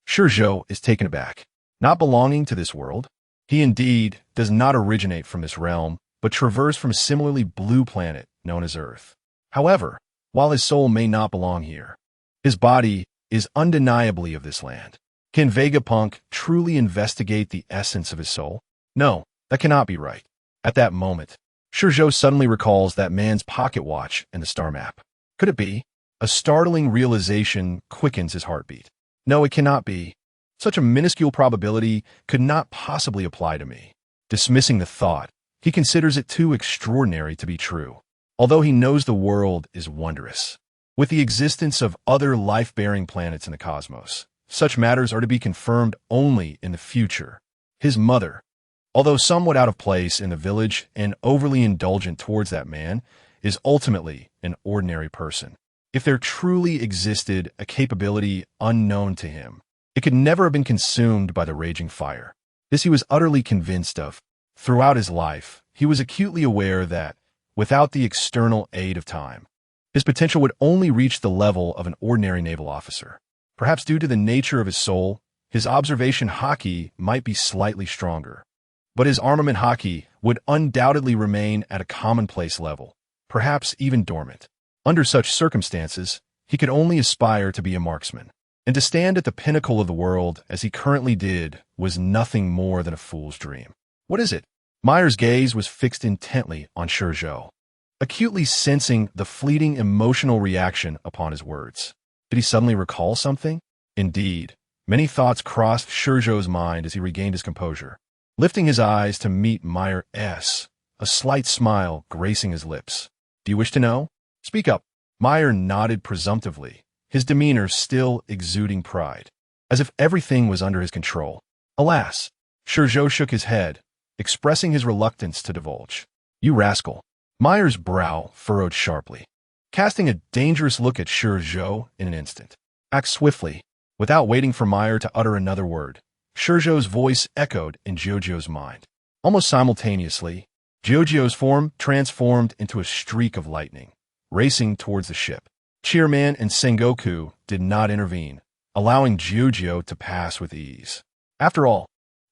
Speaker 1: ShiZhou is taken aback. Not belonging to this world? He indeed does not originate from this realm, but traverse from a similarly blue planet known as Earth. However, while his soul may not belong here, his body is undeniably of this land. Can Vegapunk truly investigate the essence of his soul? No, that cannot be right. At that moment, ShiZhou suddenly recalls that man's pocket watch and the star map. Could it be? A startling realization quickens his heartbeat. No, it cannot be. Such a minuscule probability could not possibly apply to me. Dismissing the thought, he considers it too extraordinary to be true, although he knows the world is wondrous. With the existence of other life-bearing planets in the cosmos, such matters are to be confirmed only in the future. His mother, although somewhat out of place in the village and overly indulgent towards that man, is ultimately an ordinary person. If there truly existed a capability unknown to him, it could never have been consumed by the raging fire. This he was utterly convinced of. Throughout his life, he was acutely aware that, without the external aid of time, his potential would only reach the level of an ordinary naval officer. Perhaps due to the nature of his soul, his observation haki might be slightly stronger. But his armament haki would undoubtedly remain at a commonplace level, perhaps even dormant. Under such circumstances, he could only aspire to be a marksman. And to stand at the pinnacle of the world, as he currently did, was nothing more than a fool's dream. What is it? Meyer's gaze was fixed intently on ShiZhou, acutely sensing the fleeting emotional reaction upon his words. Did he suddenly recall something? Indeed, many thoughts crossed ShiZhou's mind as he regained his composure. Lifting his eyes to meet Meyer's, a slight smile gracing his lips. Do you wish to know? Speak up. Meyer nodded presumptively, his demeanor still exuding pride, as if everything was under his control. Alas, ShiZhou shook his head, expressing his reluctance to divulge. You rascal. Meyer's brow furrowed sharply, casting a dangerous look at ShiZhou in an instant. Act swiftly. Without waiting for Meyer to utter another word, ShiZhou's voice echoed in Jiuzhou's mind. Almost simultaneously, Jiuzhou's form transformed into a streak of lightning, racing towards the ship. Chairman and Sengoku did not intervene, allowing Jiuzhou to pass with ease. After all,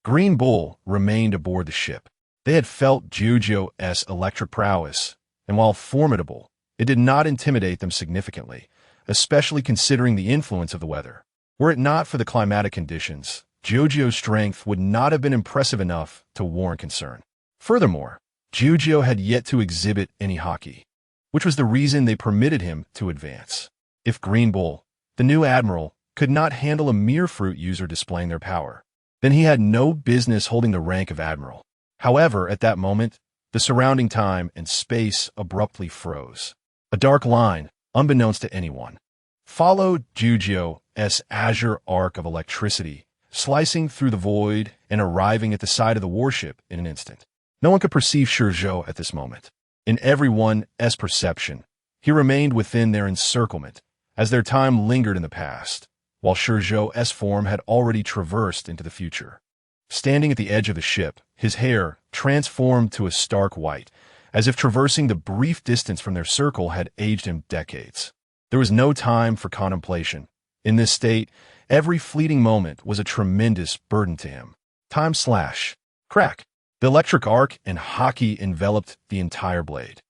Speaker 1: Green Bull remained aboard the ship. They had felt Jiuzhou's electric prowess, and while formidable, it did not intimidate them significantly, especially considering the influence of the weather. Were it not for the climatic conditions, Jiuzhou's strength would not have been impressive enough to warrant concern. Furthermore, Jiuzhou had yet to exhibit any haki, which was the reason they permitted him to advance. If Green Bull, the new admiral, could not handle a mere fruit user displaying their power, then he had no business holding the rank of admiral. However, at that moment, the surrounding time and space abruptly froze. A dark line, unbeknownst to anyone, followed Jiuzhou's azure arc of electricity, slicing through the void and arriving at the side of the warship in an instant. No one could perceive ShiZhou at this moment. In everyone's perception, he remained within their encirclement, as their time lingered in the past, while ShiZhou's form had already traversed into the future. Standing at the edge of the ship, his hair transformed to a stark white, as if traversing the brief distance from their circle had aged him decades. There was no time for contemplation. In this state, every fleeting moment was a tremendous burden to him. Time slash. Crack. The electric arc and haki enveloped the entire blade.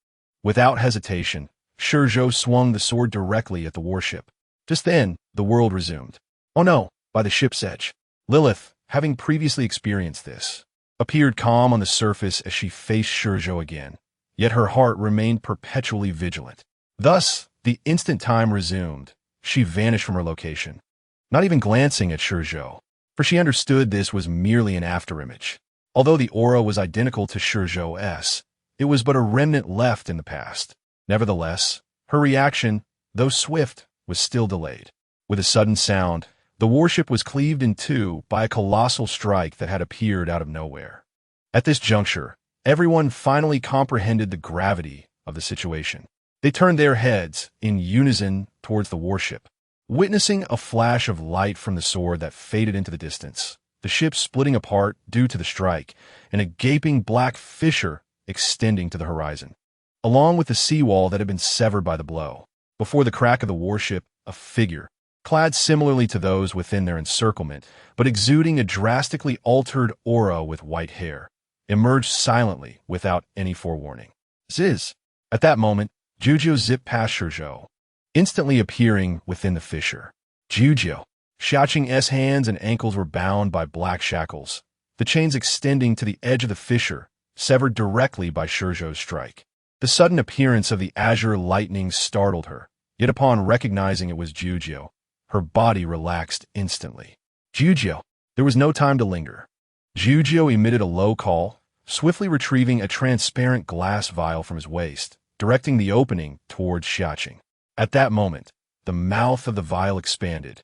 Speaker 1: Without hesitation, ShiZhou swung the sword directly at the warship. Just then, the world resumed. Oh no, by the ship's edge. Lilith, having previously experienced this, appeared calm on the surface as she faced ShiZhou again, yet her heart remained perpetually vigilant. Thus, the instant time resumed, she vanished from her location, not even glancing at ShiZhou, for she understood this was merely an afterimage. Although the aura was identical to ShiZhou's, it was but a remnant left in the past. Nevertheless, her reaction, though swift, was still delayed. With a sudden sound, the warship was cleaved in two by a colossal strike that had appeared out of nowhere. At this juncture, everyone finally comprehended the gravity of the situation. They turned their heads, in unison, towards the warship. Witnessing a flash of light from the sword that faded into the distance, the ship splitting apart due to the strike, and a gaping black fissure extending to the horizon, along with the seawall that had been severed by the blow. Before the crack of the warship, a figure, clad similarly to those within their encirclement, but exuding a drastically altered aura with white hair, emerged silently without any forewarning. Ziz! At that moment, Jiuzhou zipped past ShiZhou, instantly appearing within the fissure. Jiuzhou. Xiaoqing's hands and ankles were bound by black shackles, the chains extending to the edge of the fissure, severed directly by ShiZhou's strike. The sudden appearance of the azure lightning startled her, yet upon recognizing it was Jiuzhou, her body relaxed instantly. Jiuzhou, There was no time to linger. ShiZhou emitted a low call, swiftly retrieving a transparent glass vial from his waist, directing the opening towards Xiaqing. At that moment, the mouth of the vial expanded,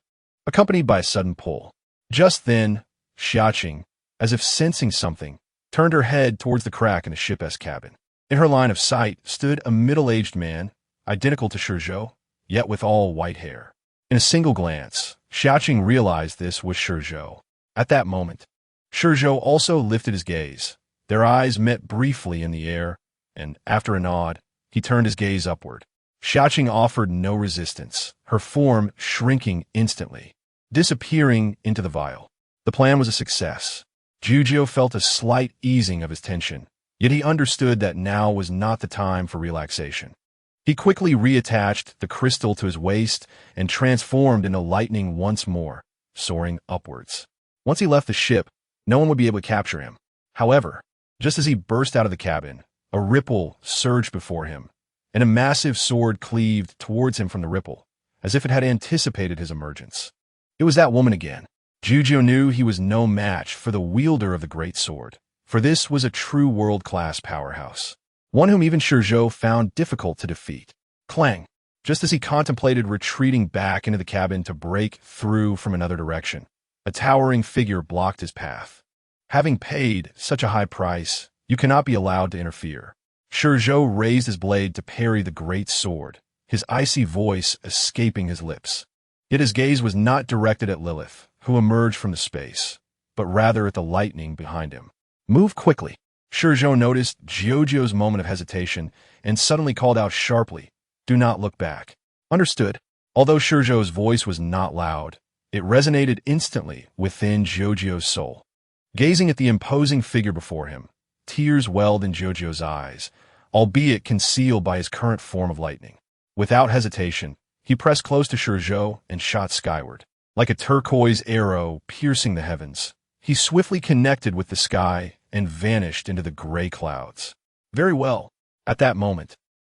Speaker 1: accompanied by a sudden pull. Just then, Xiaqing, as if sensing something, turned her head towards the crack in the ship's cabin. In her line of sight stood a middle-aged man, identical to ShiZhou, yet with all white hair. In a single glance, Xiaqing realized this was ShiZhou. At that moment, ShiZhou also lifted his gaze. Their eyes met briefly in the air, and after a nod, he turned his gaze upward. Xiaqing offered no resistance, her form shrinking instantly, disappearing into the vial. The plan was a success. ShiZhou felt a slight easing of his tension, yet he understood that now was not the time for relaxation. He quickly reattached the crystal to his waist and transformed into lightning once more, soaring upwards. Once he left the ship, no one would be able to capture him. However, just as he burst out of the cabin, a ripple surged before him, and a massive sword cleaved towards him from the ripple, as if it had anticipated his emergence. It was that woman again. ShiZhou knew he was no match for the wielder of the great sword, for this was a true world-class powerhouse, one whom even ShiZhou found difficult to defeat. Clang! Just as he contemplated retreating back into the cabin to break through from another direction, a towering figure blocked his path. Having paid such a high price, you cannot be allowed to interfere. ShiZhou raised his blade to parry the great sword, his icy voice escaping his lips. Yet his gaze was not directed at Lilith, who emerged from the space, but rather at the lightning behind him. Move quickly. ShiZhou noticed ShiZhou's moment of hesitation and suddenly called out sharply, "Do not look back." Understood. Although ShiZhou's voice was not loud, it resonated instantly within ShiZhou's soul. Gazing at the imposing figure before him, tears welled in ShiZhou's eyes, albeit concealed by his current form of lightning. Without hesitation, he pressed close to ShiZhou and shot skyward. Like a turquoise arrow piercing the heavens, he swiftly connected with the sky and vanished into the gray clouds. Very well. At that moment,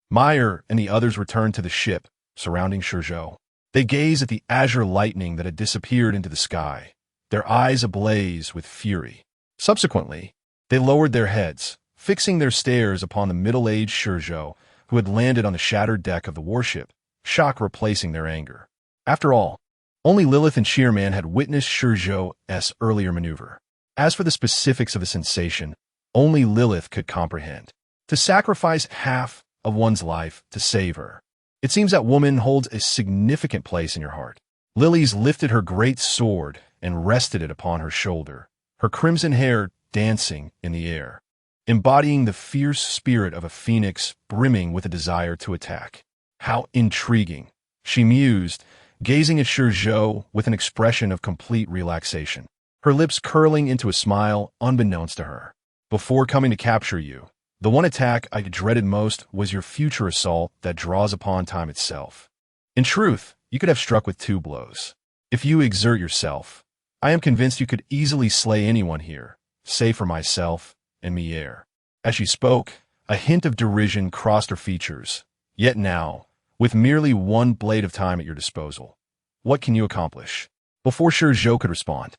Speaker 1: Meyer and the others returned to the ship, surrounding ShiZhou. They gazed at the azure lightning that had disappeared into the sky, their eyes ablaze with fury. Subsequently, they lowered their heads, fixing their stares upon the middle-aged ShiZhou who had landed on the shattered deck of the warship, shock replacing their anger. After all, only Lilith and Shearman had witnessed ShiZhou's earlier maneuver. As for the specifics of the sensation, only Lilith could comprehend. To sacrifice half of one's life to save her. It seems that woman holds a significant place in your heart. Lilies lifted her great sword and rested it upon her shoulder, her crimson hair dancing in the air, embodying the fierce spirit of a phoenix brimming with a desire to attack. How intriguing, she mused, gazing at ShiZhou with an expression of complete relaxation, her lips curling into a smile unbeknownst to her. Before coming to capture you, the one attack I dreaded most was your future assault that draws upon time itself. In truth, you could have struck with 2 blows. If you exert yourself, I am convinced you could easily slay anyone here, save for myself and Mier. As she spoke, a hint of derision crossed her features. Yet now, with merely 1 blade of time at your disposal, what can you accomplish? Before ShiZhou could respond,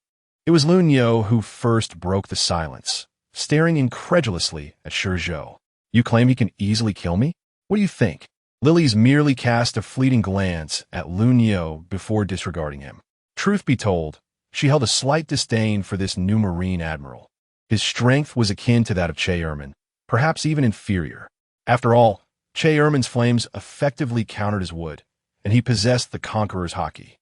Speaker 1: it was Lun Yo who first broke the silence, staring incredulously at ShiZhou. You claim he can easily kill me? What do you think? Lilies merely cast a fleeting glance at Lun Yo before disregarding him. Truth be told, she held a slight disdain for this new Marine admiral. His strength was akin to that of Che Erman, perhaps even inferior. After all, Che Erman's flames effectively countered his wood, and he possessed the conqueror's haki.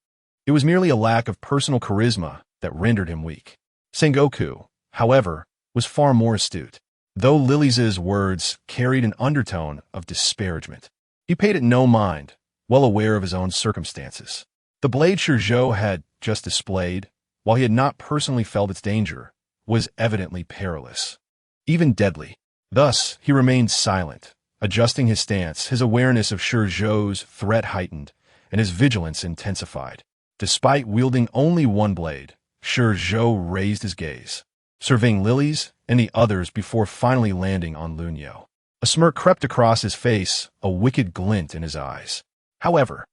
Speaker 1: It was merely a lack of personal charisma that rendered him weak. Sengoku, however, was far more astute. Though Lilies' words carried an undertone of disparagement, he paid it no mind, well aware of his own circumstances. The blade ShiZhou had just displayed, while he had not personally felt its danger, was evidently perilous, even deadly. Thus, he remained silent, adjusting his stance, his awareness of ShiZhou's threat heightened, and his vigilance intensified. Despite wielding only 1 blade, ShiZhou raised his gaze, surveying Lilies and the others before finally landing on Lun Yo. A smirk crept across his face, a wicked glint in his eyes. However,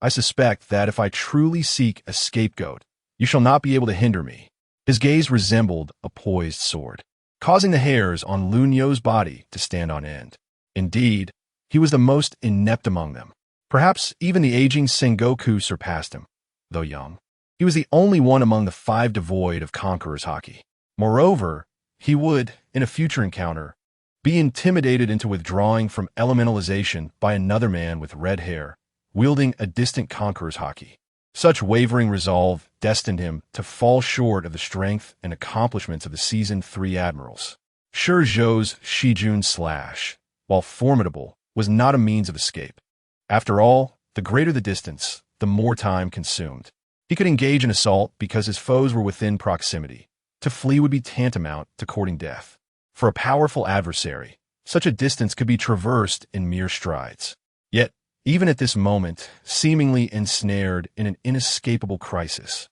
Speaker 1: I suspect that if I truly seek a scapegoat, you shall not be able to hinder me. His gaze resembled a poised sword, causing the hairs on Lun You's body to stand on end. Indeed, he was the most inept among them. Perhaps even the aging Sengoku surpassed him, though young. He was the only one among the five devoid of Conqueror's Haki. Moreover, he would, in a future encounter, be intimidated into withdrawing from elementalization by another man with red hair, wielding a distant Conqueror's Haki. Such wavering resolve destined him to fall short of the strength and accomplishments of the Season 3 admirals. ShiZhou's ShiZhou slash, while formidable, was not a means of escape. After all, the greater the distance, the more time consumed. He could engage in assault because his foes were within proximity. To flee would be tantamount to courting death. For a powerful adversary, such a distance could be traversed in mere strides. Yet, even at this moment, seemingly ensnared in an inescapable crisis,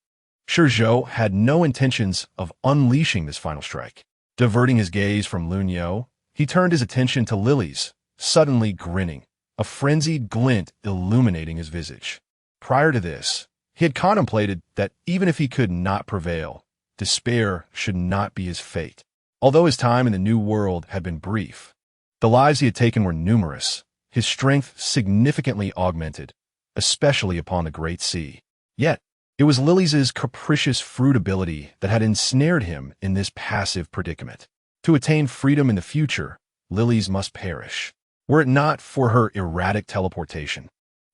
Speaker 1: ShiZhou had no intentions of unleashing this final strike. Diverting his gaze from Lun You, he turned his attention to Lily's, suddenly grinning, a frenzied glint illuminating his visage. Prior to this, he had contemplated that even if he could not prevail, despair should not be his fate. Although his time in the New World had been brief, the lives he had taken were numerous, his strength significantly augmented, especially upon the Great Sea. Yet, it was Lily's capricious fruitability that had ensnared him in this passive predicament. To attain freedom in the future, Lily's must perish. Were it not for her erratic teleportation,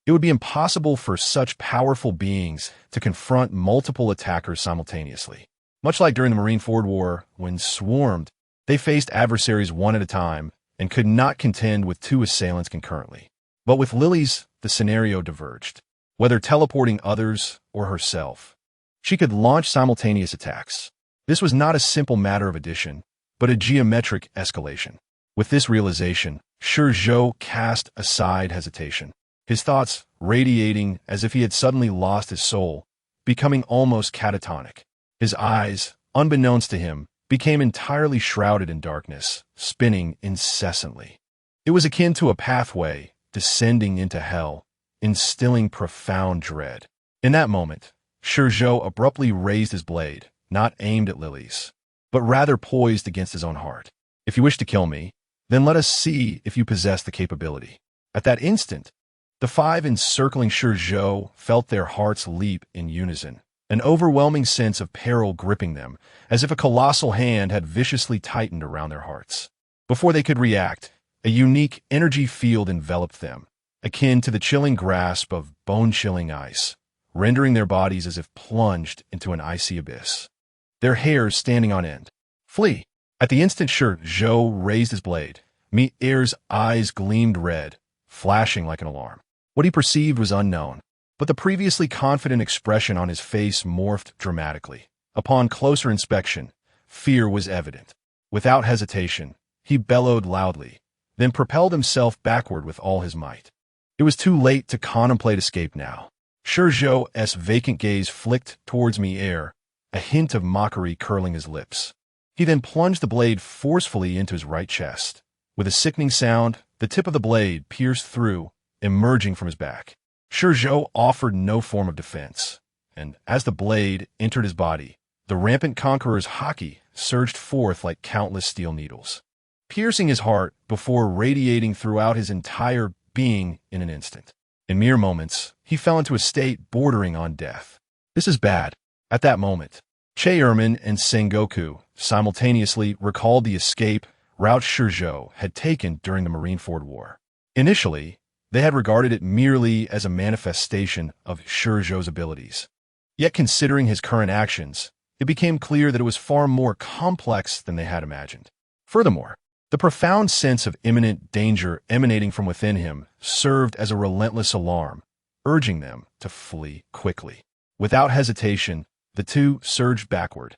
Speaker 1: it would be impossible for such powerful beings to confront multiple attackers simultaneously. Much like during the Marineford War, when swarmed, they faced adversaries one at a time and could not contend with two assailants concurrently. But with Lily's, the scenario diverged. Whether teleporting others or herself, she could launch simultaneous attacks. This was not a simple matter of addition, but a geometric escalation. With this realization, ShiZhou cast aside hesitation, his thoughts radiating as if he had suddenly lost his soul, becoming almost catatonic. His eyes, unbeknownst to him, became entirely shrouded in darkness, spinning incessantly. It was akin to a pathway descending into hell, instilling profound dread. In that moment, ShiZhou abruptly raised his blade, not aimed at Lily's, but rather poised against his own heart. If you wish to kill me, then let us see if you possess the capability. At that instant, the five encircling ShiZhou felt their hearts leap in unison, an overwhelming sense of peril gripping them, as if a colossal hand had viciously tightened around their hearts. Before they could react, a unique energy field enveloped them, akin to the chilling grasp of bone-chilling ice, rendering their bodies as if plunged into an icy abyss. Their hairs standing on end. Flee! At the instant ShiZhou raised his blade, Mi-Er's eyes gleamed red, flashing like an alarm. What he perceived was unknown, but the previously confident expression on his face morphed dramatically. Upon closer inspection, fear was evident. Without hesitation, he bellowed loudly, then propelled himself backward with all his might. It was too late to contemplate escape now. ShiZhou's vacant gaze flicked towards Mi-Er, a hint of mockery curling his lips. He then plunged the blade forcefully into his right chest. With a sickening sound, the tip of the blade pierced through, emerging from his back. ShiZhou offered no form of defense, and as the blade entered his body, the rampant conqueror's haki surged forth like countless steel needles, piercing his heart before radiating throughout his entire being in an instant. In mere moments, he fell into a state bordering on death. This is bad. At that moment, Chairman and Sengoku simultaneously recalled the escape route ShiZhou had taken during the Marineford War. Initially, they had regarded it merely as a manifestation of ShiZhou's abilities. Yet considering his current actions, it became clear that it was far more complex than they had imagined. Furthermore, the profound sense of imminent danger emanating from within him served as a relentless alarm, urging them to flee quickly. Without hesitation, the two surged backward,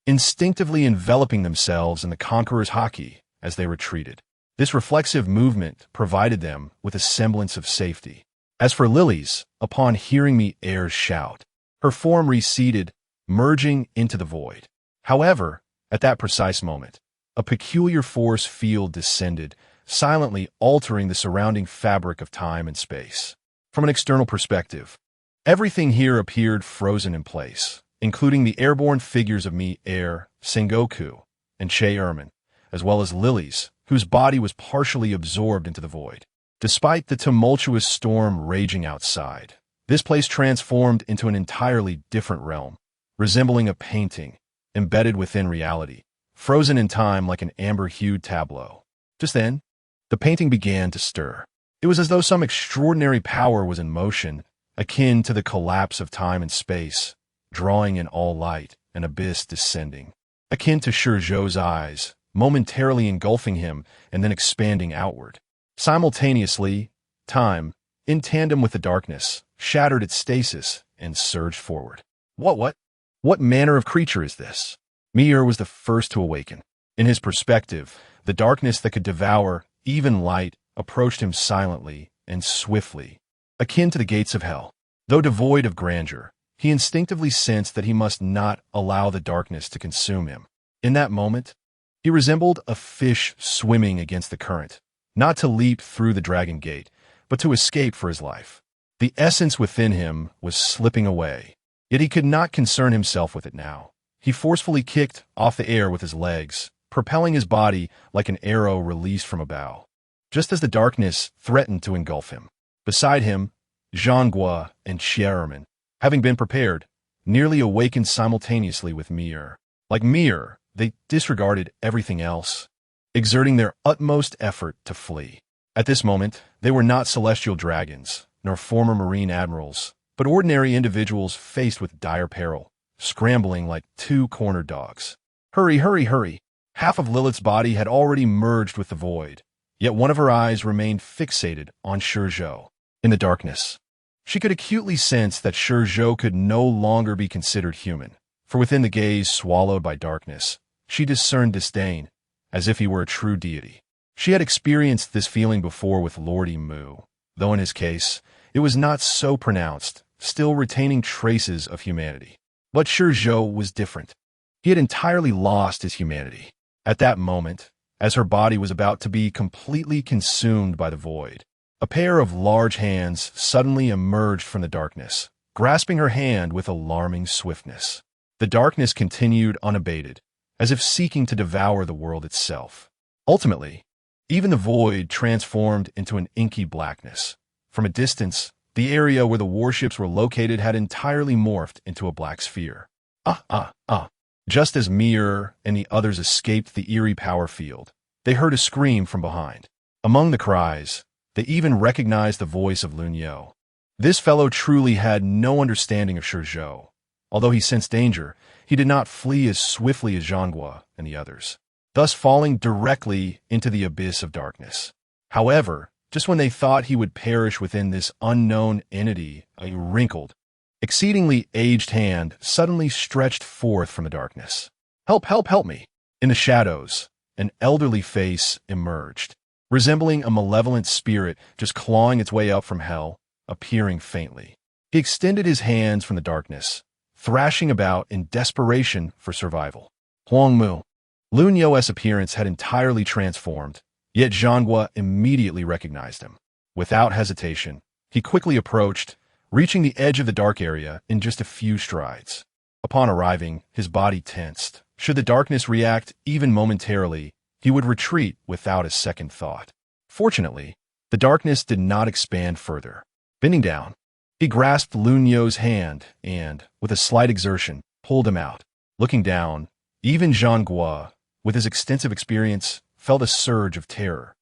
Speaker 1: instinctively enveloping themselves in the conqueror's haki as they retreated. This reflexive movement provided them with a semblance of safety. As for Lily's, upon hearing Mi-Er's shout, her form receded, merging into the void. However, at that precise moment, a peculiar force field descended, silently altering the surrounding fabric of time and space. From an external perspective, everything here appeared frozen in place, including the airborne figures of Mi-Er, Sengoku, and Che-Erman, as well as Lily's, whose body was partially absorbed into the void. Despite the tumultuous storm raging outside, this place transformed into an entirely different realm, resembling a painting, embedded within reality, frozen in time like an amber-hued tableau. Just then, the painting began to stir. It was as though some extraordinary power was in motion, akin to the collapse of time and space, drawing in all light, an abyss descending, akin to ShiZhou's eyes, momentarily engulfing him and then expanding outward. Simultaneously, time, in tandem with the darkness, shattered its stasis and surged forward. What manner of creature is this? Mi-Er was the first to awaken. In his perspective, the darkness that could devour even light approached him silently and swiftly, akin to the gates of hell. Though devoid of grandeur, he instinctively sensed that he must not allow the darkness to consume him. In that moment, he resembled a fish swimming against the current, not to leap through the dragon gate, but to escape for his life. The essence within him was slipping away, yet he could not concern himself with it now. He forcefully kicked off the air with his legs, propelling his body like an arrow released from a bow, just as the darkness threatened to engulf him. Beside him, Zhangguo and Che-Erman, having been prepared, nearly awakened simultaneously with Mi-Er. Like Mi-Er, they disregarded everything else, exerting their utmost effort to flee. At this moment, they were not celestial dragons, nor former marine admirals, but ordinary individuals faced with dire peril, scrambling like two cornered dogs. Hurry, hurry, hurry! Half of Lilith's body had already merged with the void, yet one of her eyes remained fixated on ShiZhou. In the darkness, she could acutely sense that ShiZhou could no longer be considered human, for within the gaze swallowed by darkness, she discerned disdain, as if he were a true deity. She had experienced this feeling before with Lord Mu, though in his case, it was not so pronounced, still retaining traces of humanity. But ShiZhou was different. He had entirely lost his humanity. At that moment, as her body was about to be completely consumed by the void, a pair of large hands suddenly emerged from the darkness, grasping her hand with alarming swiftness. The darkness continued unabated, as if seeking to devour the world itself. Ultimately, even the void transformed into an inky blackness. From a distance, the area where the warships were located had entirely morphed into a black sphere. Just as Mi-Er and the others escaped the eerie power field, they heard a scream from behind. Among the cries, they even recognized the voice of Lunyo. This fellow truly had no understanding of ShiZhou. Although he sensed danger, he did not flee as swiftly as Zhangguo and the others, thus falling directly into the abyss of darkness. However, just when they thought he would perish within this unknown entity, a wrinkled, exceedingly aged hand suddenly stretched forth from the darkness. Help, help, help me! In the shadows, an elderly face emerged, resembling a malevolent spirit just clawing its way up from hell, appearing faintly. He extended his hands from the darkness, thrashing about in desperation for survival. Huangmu. Lunyo's appearance had entirely transformed, yet Zhangguo immediately recognized him. Without hesitation, he quickly approached, reaching the edge of the dark area in just a few strides. Upon arriving, his body tensed. Should the darkness react even momentarily, he would retreat without a second thought. Fortunately, the darkness did not expand further. Bending down, he grasped Lunyo's hand and, with a slight exertion, pulled him out. Looking down, even Zhangguo, with his extensive experience, felt a surge of terror.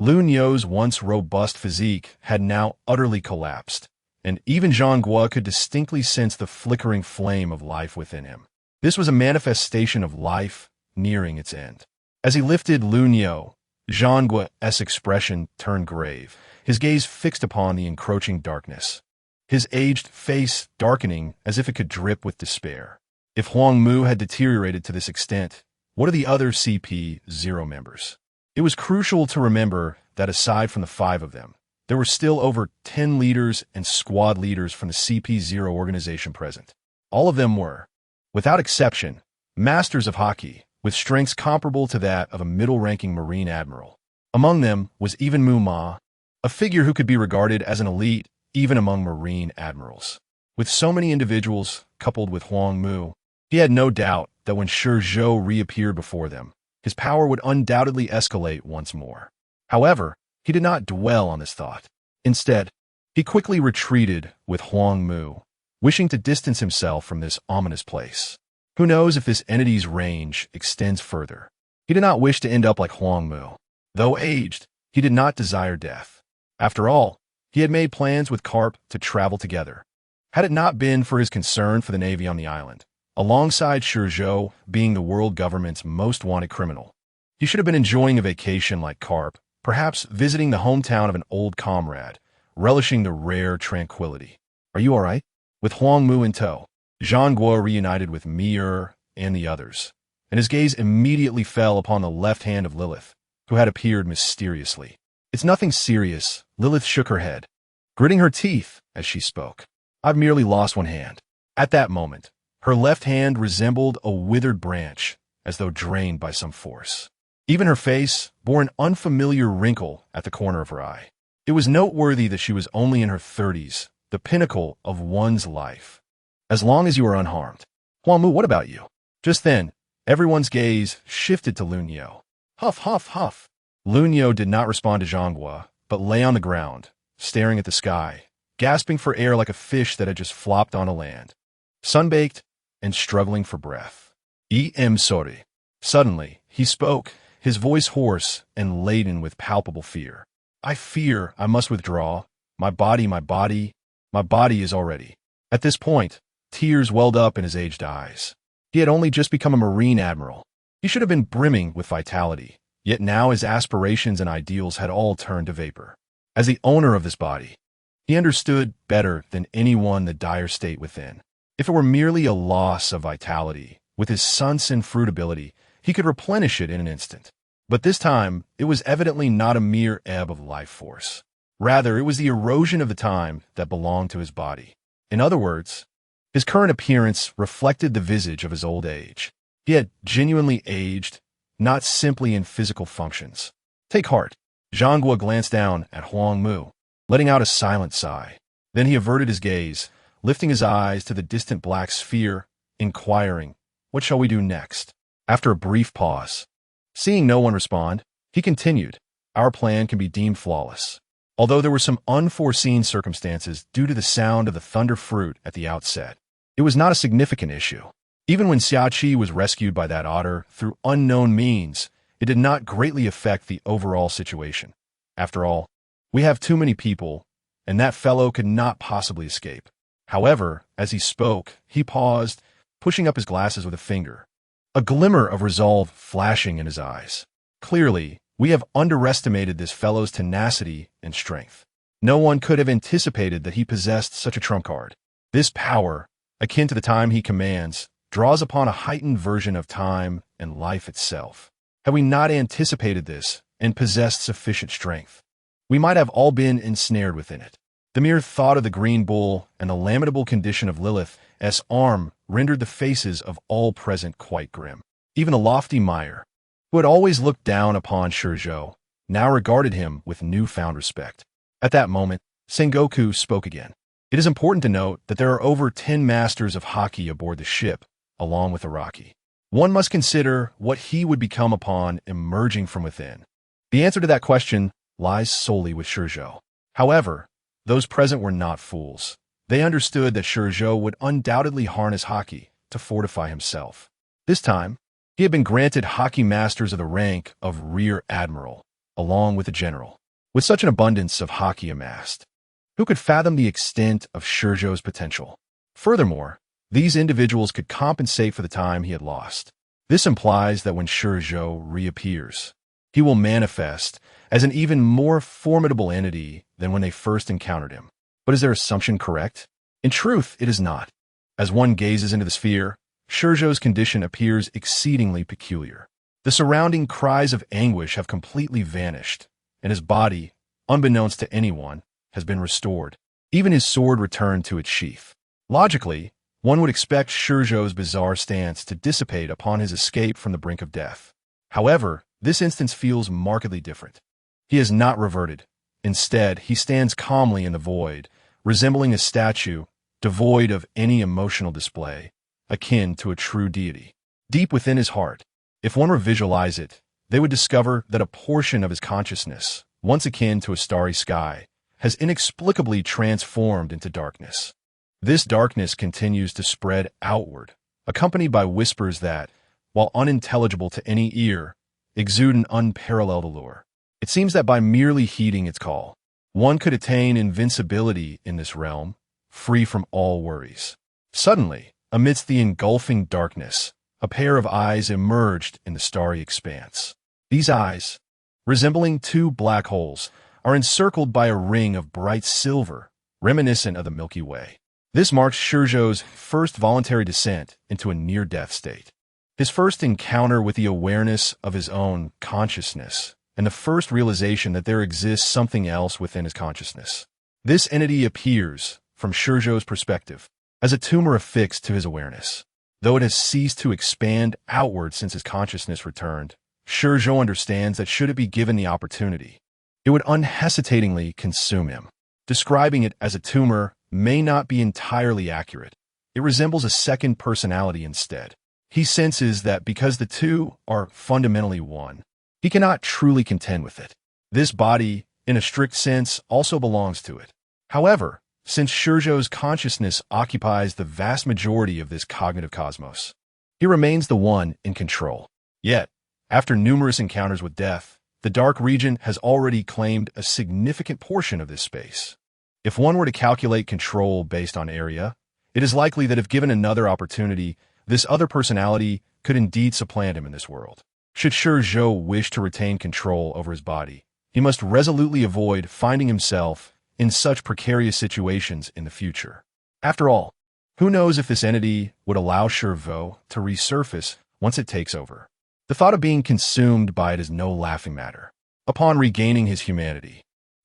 Speaker 1: Lunyo's once robust physique had now utterly collapsed, and even Zhangguo could distinctly sense the flickering flame of life within him. This was a manifestation of life nearing its end. As he lifted Lunyo, Zhangguo's expression turned grave, his gaze fixed upon the encroaching darkness, his aged face darkening as if it could drip with despair. If Huangmu had deteriorated to this extent, what are the other CP0 members? It was crucial to remember that aside from the 5 of them, there were still over 10 leaders and squad leaders from the CP0 organization present. All of them were, without exception, masters of hockey, with strengths comparable to that of a middle-ranking Marine admiral. Among them was even Mu Ma, a figure who could be regarded as an elite even among Marine admirals. With so many individuals, coupled with Huang Mu, he had no doubt that when ShiZhou reappeared before them, his power would undoubtedly escalate once more. However, he did not dwell on this thought. Instead, he quickly retreated with Huang Mu, wishing to distance himself from this ominous place. Who knows if this entity's range extends further? He did not wish to end up like Huang Mu. Though aged, he did not desire death. After all, he had made plans with Karp to travel together. Had it not been for his concern for the Navy on the island, alongside ShiZhou being the world government's most wanted criminal, he should have been enjoying a vacation like Karp, perhaps visiting the hometown of an old comrade, relishing the rare tranquility. Are you all right? With Huang Mu in tow, Zhang Guo reunited with Mir and the others, and his gaze immediately fell upon the left hand of Lilith, who had appeared mysteriously. It's nothing serious, Lilith shook her head, gritting her teeth as she spoke. I've merely lost one hand. At that moment, her left hand resembled a withered branch, as though drained by some force. Even her face bore an unfamiliar wrinkle at the corner of her eye. It was noteworthy that she was only in her 30s, the pinnacle of one's life. As long as you are unharmed. Huang Mu, what about you? Just then, everyone's gaze shifted to Lunyo. Huff, huff, huff. Lunyo did not respond to Zhang Guo, but lay on the ground, staring at the sky, gasping for air like a fish that had just flopped onto land, sunbaked and struggling for breath. Sorry. Suddenly, he spoke, his voice hoarse and laden with palpable fear. I fear I must withdraw. My body is already. At this point, tears welled up in his aged eyes. He had only just become a Marine admiral. He should have been brimming with vitality, yet now his aspirations and ideals had all turned to vapor. As the owner of this body, he understood better than anyone the dire state within. If it were merely a loss of vitality, with his sun-sin fruit ability, he could replenish it in an instant. But this time, it was evidently not a mere ebb of life force. Rather, it was the erosion of the time that belonged to his body. In other words, his current appearance reflected the visage of his old age. He had genuinely aged, not simply in physical functions. Take heart. Zhang Guo glanced down at Huang Mu, letting out a silent sigh. Then he averted his gaze, lifting his eyes to the distant black sphere, inquiring, what shall we do next? After a brief pause, seeing no one respond, he continued, our plan can be deemed flawless. Although there were some unforeseen circumstances due to the sound of the thunder fruit at the outset, it was not a significant issue. Even when Xiaoqi was rescued by that otter through unknown means, it did not greatly affect the overall situation. After all, we have too many people, and that fellow could not possibly escape. However, as he spoke, he paused, pushing up his glasses with a finger, a glimmer of resolve flashing in his eyes. Clearly, we have underestimated this fellow's tenacity and strength. No one could have anticipated that he possessed such a trump card. This power, akin to the time he commands, draws upon a heightened version of time and life itself. Had we not anticipated this and possessed sufficient strength, we might have all been ensnared within it. The mere thought of the green bull and the lamentable condition of Lilith's arm rendered the faces of all present quite grim. Even the lofty Meyer, who had always looked down upon ShiZhou, now regarded him with newfound respect. At that moment, Sengoku spoke again. It is important to note that there are over 10 masters of hockey aboard the ship, along with Araki. One must consider what he would become upon emerging from within. The answer to that question lies solely with ShiZhou. However, those present were not fools. They understood that ShiZhou would undoubtedly harness hockey to fortify himself. This time, he had been granted hockey masters of the rank of Rear Admiral, along with a general. With such an abundance of hockey amassed, who could fathom the extent of ShiZhou's potential? Furthermore, these individuals could compensate for the time he had lost. This implies that when ShiZhou reappears, he will manifest as an even more formidable entity than when they first encountered him. But is their assumption correct? In truth, it is not. As one gazes into the sphere, ShiZhou's condition appears exceedingly peculiar. The surrounding cries of anguish have completely vanished, and his body, unbeknownst to anyone, has been restored. Even his sword returned to its sheath. Logically, one would expect ShiZhou's bizarre stance to dissipate upon his escape from the brink of death. However, this instance feels markedly different. He has not reverted. Instead, he stands calmly in the void, resembling a statue, devoid of any emotional display, akin to a true deity. Deep within his heart, if one were to visualize it, they would discover that a portion of his consciousness, once akin to a starry sky, has inexplicably transformed into darkness. This darkness continues to spread outward, accompanied by whispers that, while unintelligible to any ear, exude an unparalleled allure. It seems that by merely heeding its call, one could attain invincibility in this realm, free from all worries. Suddenly, amidst the engulfing darkness, a pair of eyes emerged in the starry expanse. These eyes, resembling two black holes, are encircled by a ring of bright silver, reminiscent of the Milky Way. This marks ShiZhou's first voluntary descent into a near-death state. His first encounter with the awareness of his own consciousness, and the first realization that there exists something else within his consciousness. This entity appears, from ShiZhou's perspective, as a tumor affixed to his awareness. Though it has ceased to expand outward since his consciousness returned, ShiZhou understands that should it be given the opportunity, it would unhesitatingly consume him. Describing it as a tumor may not be entirely accurate. It resembles a second personality instead. He senses that because the two are fundamentally one, he cannot truly contend with it. This body, in a strict sense, also belongs to it. However, since ShiZhou's consciousness occupies the vast majority of this cognitive cosmos, he remains the one in control. Yet, after numerous encounters with death, the dark region has already claimed a significant portion of this space. If one were to calculate control based on area, it is likely that if given another opportunity, this other personality could indeed supplant him in this world. Should ShiZhou wish to retain control over his body, he must resolutely avoid finding himself in such precarious situations in the future. After all, who knows if this entity would allow ShiZhou to resurface once it takes over. The thought of being consumed by it is no laughing matter. Upon regaining his humanity,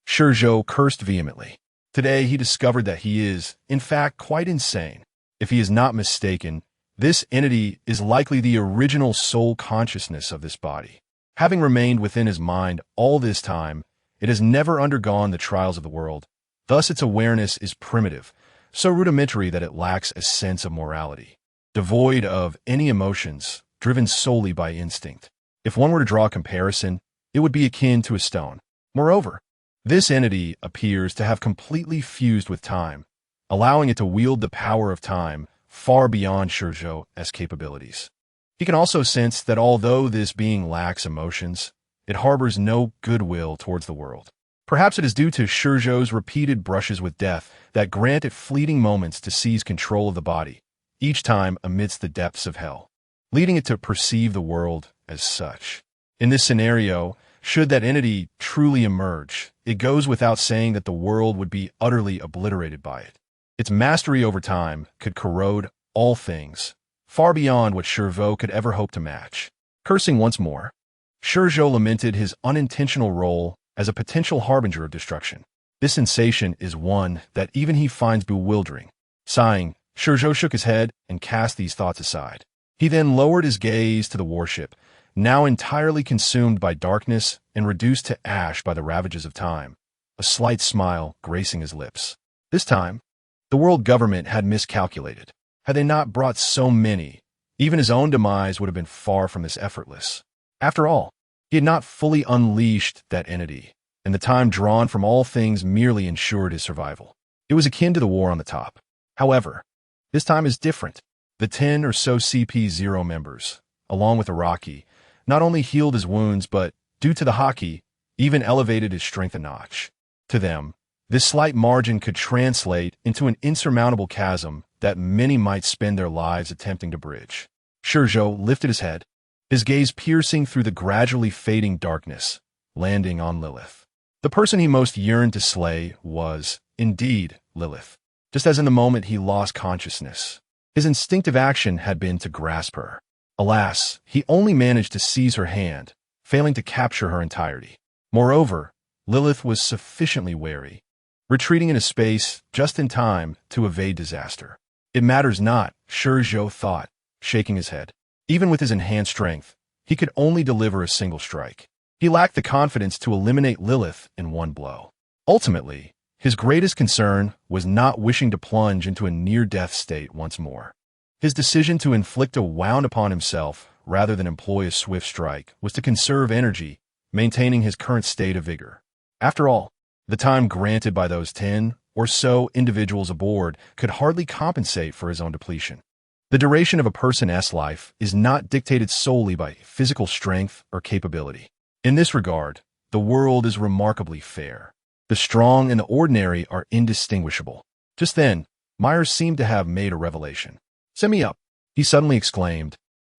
Speaker 1: ShiZhou cursed vehemently. Today he discovered that he is, in fact, quite insane. If he is not mistaken, this entity is likely the original soul consciousness of this body. Having remained within his mind all this time, it has never undergone the trials of the world. Thus its awareness is primitive, so rudimentary that it lacks a sense of morality. Devoid of any emotions, driven solely by instinct. If one were to draw a comparison, it would be akin to a stone. Moreover, this entity appears to have completely fused with time, allowing it to wield the power of time far beyond ShiZhou's capabilities. He can also sense that although this being lacks emotions, it harbors no goodwill towards the world. Perhaps it is due to ShiZhou's repeated brushes with death that grant it fleeting moments to seize control of the body, each time amidst the depths of hell, leading it to perceive the world as such. In this scenario, should that entity truly emerge, it goes without saying that the world would be utterly obliterated by it. Its mastery over time could corrode all things, far beyond what ShiZhou could ever hope to match. Cursing once more, ShiZhou lamented his unintentional role as a potential harbinger of destruction. This sensation is one that even he finds bewildering. Sighing, ShiZhou shook his head and cast these thoughts aside. He then lowered his gaze to the warship, now entirely consumed by darkness and reduced to ash by the ravages of time, a slight smile gracing his lips. This time, the world government had miscalculated. Had they not brought so many, even his own demise would have been far from this effortless. After all, he had not fully unleashed that entity, and the time drawn from all things merely ensured his survival. It was akin to the war on the top. However, this time is different. The 10 or so CP0 members, along with Araki, not only healed his wounds, but, due to the haki, even elevated his strength a notch. To them, this slight margin could translate into an insurmountable chasm that many might spend their lives attempting to bridge. ShiZhou lifted his head, his gaze piercing through the gradually fading darkness, landing on Lilith. The person he most yearned to slay was, indeed, Lilith. Just as in the moment he lost consciousness, his instinctive action had been to grasp her. Alas, he only managed to seize her hand, failing to capture her entirety. Moreover, Lilith was sufficiently wary, retreating into space just in time to evade disaster. It matters not, ShiZhou thought, shaking his head. Even with his enhanced strength, he could only deliver a single strike. He lacked the confidence to eliminate Lilith in one blow. Ultimately, His greatest concern was not wishing to plunge into a near-death state once more. His decision to inflict a wound upon himself rather than employ a swift strike was to conserve energy, maintaining his current state of vigor. After all, the time granted by those 10 or so individuals aboard could hardly compensate for his own depletion. The duration of a person's life is not dictated solely by physical strength or capability. In this regard, the world is remarkably fair. The strong and the ordinary are indistinguishable. Just then, Myers seemed to have made a revelation. "Send me up," he suddenly exclaimed,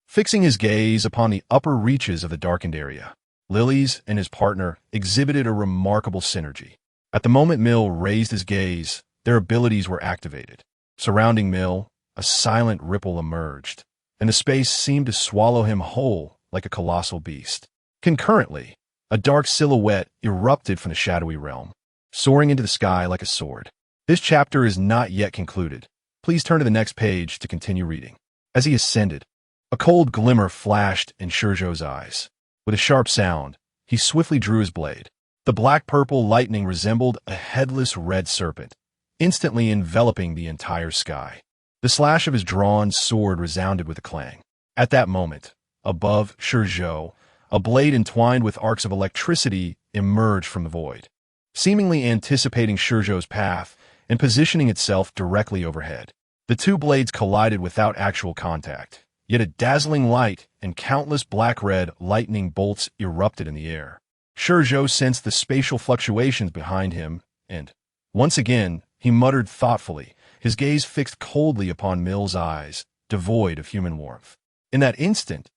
Speaker 1: fixing his gaze upon the upper reaches of the darkened area. Lilies and his partner exhibited a remarkable synergy. At the moment Mill raised his gaze, their abilities were activated. Surrounding Mill, a silent ripple emerged, and the space seemed to swallow him whole like a colossal beast. Concurrently, a dark silhouette erupted from the shadowy realm, soaring into the sky like a sword. This chapter is not yet concluded. Please turn to the next page to continue reading. As he ascended, a cold glimmer flashed in ShiZhou's eyes. With a sharp sound, he swiftly drew his blade. The black-purple lightning resembled a headless red serpent, instantly enveloping the entire sky. The slash of his drawn sword resounded with a clang. At that moment, above ShiZhou, a blade entwined with arcs of electricity emerged from the void, seemingly anticipating ShiZhou's path and positioning itself directly overhead. The two blades collided without actual contact, yet a dazzling light and countless black-red lightning bolts erupted in the air. ShiZhou sensed the spatial fluctuations behind him, and, once again, he muttered thoughtfully, his gaze fixed coldly upon Mill's eyes, devoid of human warmth. In that instant,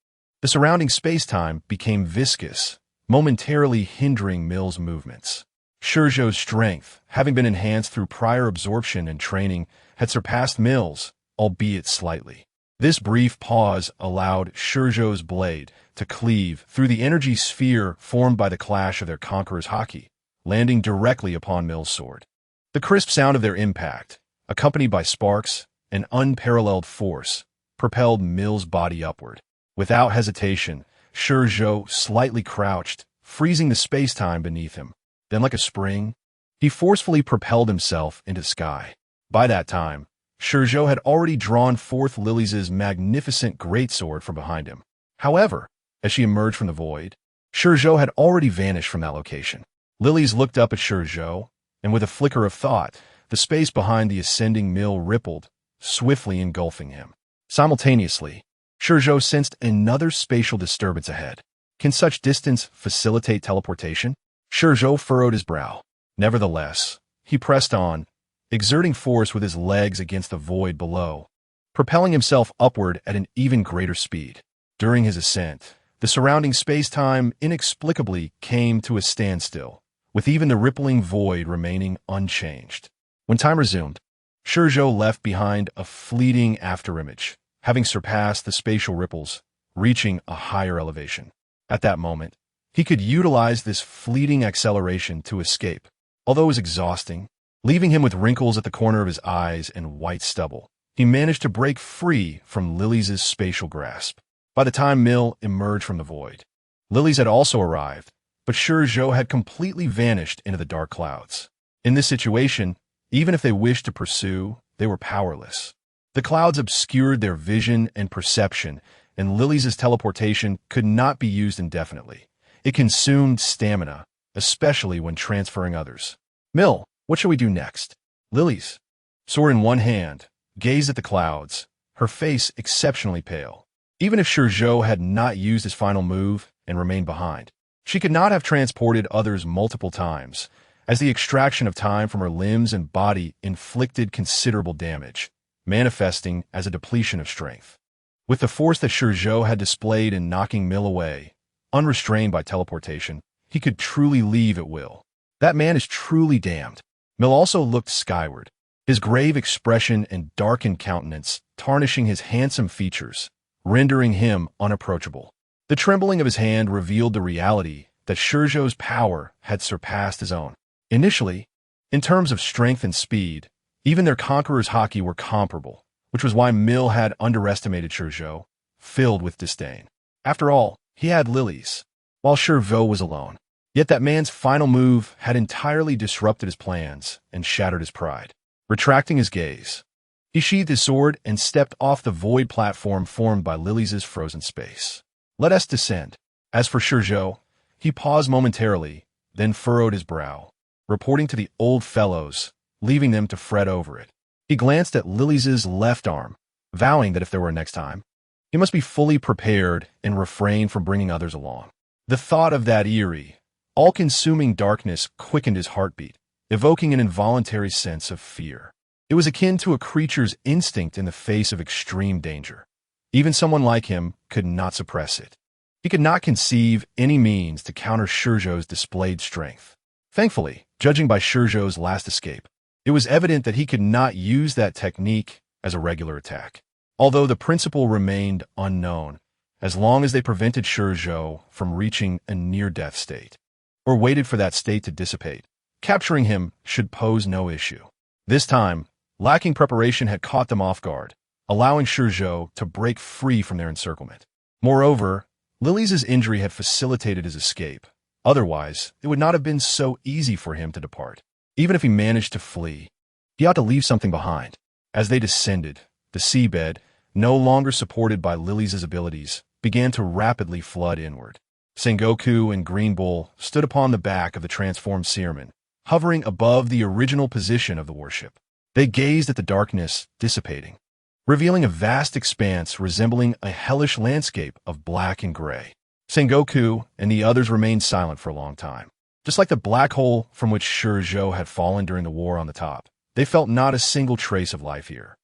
Speaker 1: the surrounding space-time became viscous, momentarily hindering Mill's movements. ShiZhou's strength, having been enhanced through prior absorption and training, had surpassed Mill's, albeit slightly. This brief pause allowed ShiZhou's blade to cleave through the energy sphere formed by the clash of their conqueror's haki, landing directly upon Mill's sword. The crisp sound of their impact, accompanied by sparks and unparalleled force, propelled Mill's body upward. Without hesitation, ShiZhou slightly crouched, freezing the space-time beneath him. Then, like a spring, he forcefully propelled himself into the sky. By that time, ShiZhou had already drawn forth Lily's magnificent greatsword from behind him. However, as she emerged from the void, ShiZhou had already vanished from that location. Lily's looked up at ShiZhou, and with a flicker of thought, the space behind the ascending Mill rippled, swiftly engulfing him. Simultaneously, ShiZhou sensed another spatial disturbance ahead. Can such distance facilitate teleportation? ShiZhou furrowed his brow. Nevertheless, he pressed on, exerting force with his legs against the void below, propelling himself upward at an even greater speed. During his ascent, the surrounding space-time inexplicably came to a standstill, with even the rippling void remaining unchanged. When time resumed, ShiZhou left behind a fleeting afterimage, having surpassed the spatial ripples, reaching a higher elevation. At that moment, he could utilize this fleeting acceleration to escape, although it was exhausting, leaving him with wrinkles at the corner of his eyes and white stubble. He managed to break free from Lily's spatial grasp. By the time Mill emerged from the void, Lily's had also arrived, but ShiZhou had completely vanished into the dark clouds. In this situation, even if they wished to pursue, they were powerless. The clouds obscured their vision and perception, and Lily's teleportation could not be used indefinitely. It consumed stamina, especially when transferring others. "Mill, what shall we do next?" Lily's, sword in one hand, gazed at the clouds, her face exceptionally pale. Even if ShiZhou had not used his final move and remained behind, she could not have transported others multiple times, as the extraction of time from her limbs and body inflicted considerable damage, manifesting as a depletion of strength. With the force that ShiZhou had displayed in knocking Mill away, unrestrained by teleportation, he could truly leave at will. That man is truly damned. Mill also looked skyward, his grave expression and darkened countenance tarnishing his handsome features, rendering him unapproachable. The trembling of his hand revealed the reality that ShiZhou's power had surpassed his own. Initially, in terms of strength and speed, even their conqueror's haki were comparable, which was why Mill had underestimated ShiZhou, filled with disdain. After all, he had Lily's, while ShiZhou was alone. Yet that man's final move had entirely disrupted his plans and shattered his pride. Retracting his gaze, he sheathed his sword and stepped off the void platform formed by Lilies' frozen space. Let us descend. As for ShiZhou, he paused momentarily, then furrowed his brow, reporting to the old fellows, leaving them to fret over it. He glanced at Lilies' left arm, vowing that if there were a next time, he must be fully prepared and refrain from bringing others along. The thought of that eerie, all-consuming darkness quickened his heartbeat, evoking an involuntary sense of fear. It was akin to a creature's instinct in the face of extreme danger. Even someone like him could not suppress it. He could not conceive any means to counter ShiZhou's displayed strength. Thankfully, judging by ShiZhou's last escape, it was evident that he could not use that technique as a regular attack. Although the principle remained unknown, as long as they prevented ShiZhou from reaching a near-death state, or waited for that state to dissipate, capturing him should pose no issue. This time, lacking preparation had caught them off guard, allowing ShiZhou to break free from their encirclement. Moreover, Lilies' injury had facilitated his escape. Otherwise, it would not have been so easy for him to depart. Even if he managed to flee, he ought to leave something behind. As they descended, the seabed, no longer supported by Lilies' abilities, began to rapidly flood inward. Sengoku and Green Bull stood upon the back of the transformed Seerman, hovering above the original position of the warship. They gazed at the darkness dissipating, revealing a vast expanse resembling a hellish landscape of black and gray. Sengoku and the others remained silent for a long time. Just like the black hole from which ShiZhou had fallen during the war on the top, they felt not a single trace of life here.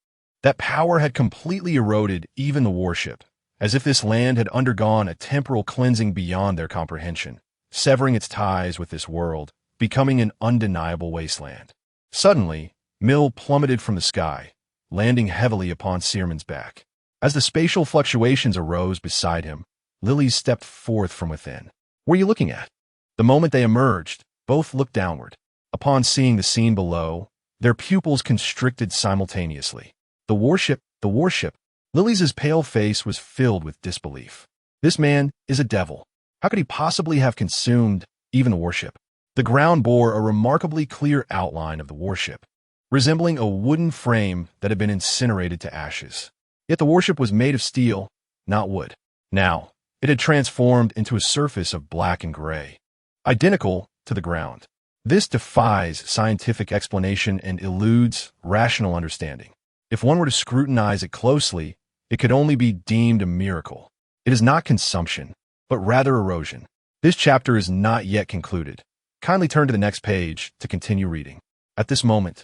Speaker 1: That power had completely eroded even the warship, as if this land had undergone a temporal cleansing beyond their comprehension, severing its ties with this world, becoming an undeniable wasteland. Suddenly, Mill plummeted from the sky, landing heavily upon Seerman's back. As the spatial fluctuations arose beside him, Lilies stepped forth from within. "What are you looking at?" The moment they emerged, both looked downward. Upon seeing the scene below, their pupils constricted simultaneously. The warship. Lilies' pale face was filled with disbelief. This man is a devil. How could he possibly have consumed even the warship? The ground bore a remarkably clear outline of the warship, resembling a wooden frame that had been incinerated to ashes. Yet the warship was made of steel, not wood. Now, it had transformed into a surface of black and gray, identical to the ground. This defies scientific explanation and eludes rational understanding. If one were to scrutinize it closely, it could only be deemed a miracle. It is not consumption, but rather erosion. This chapter is not yet concluded. Kindly turn to the next page to continue reading. At this moment,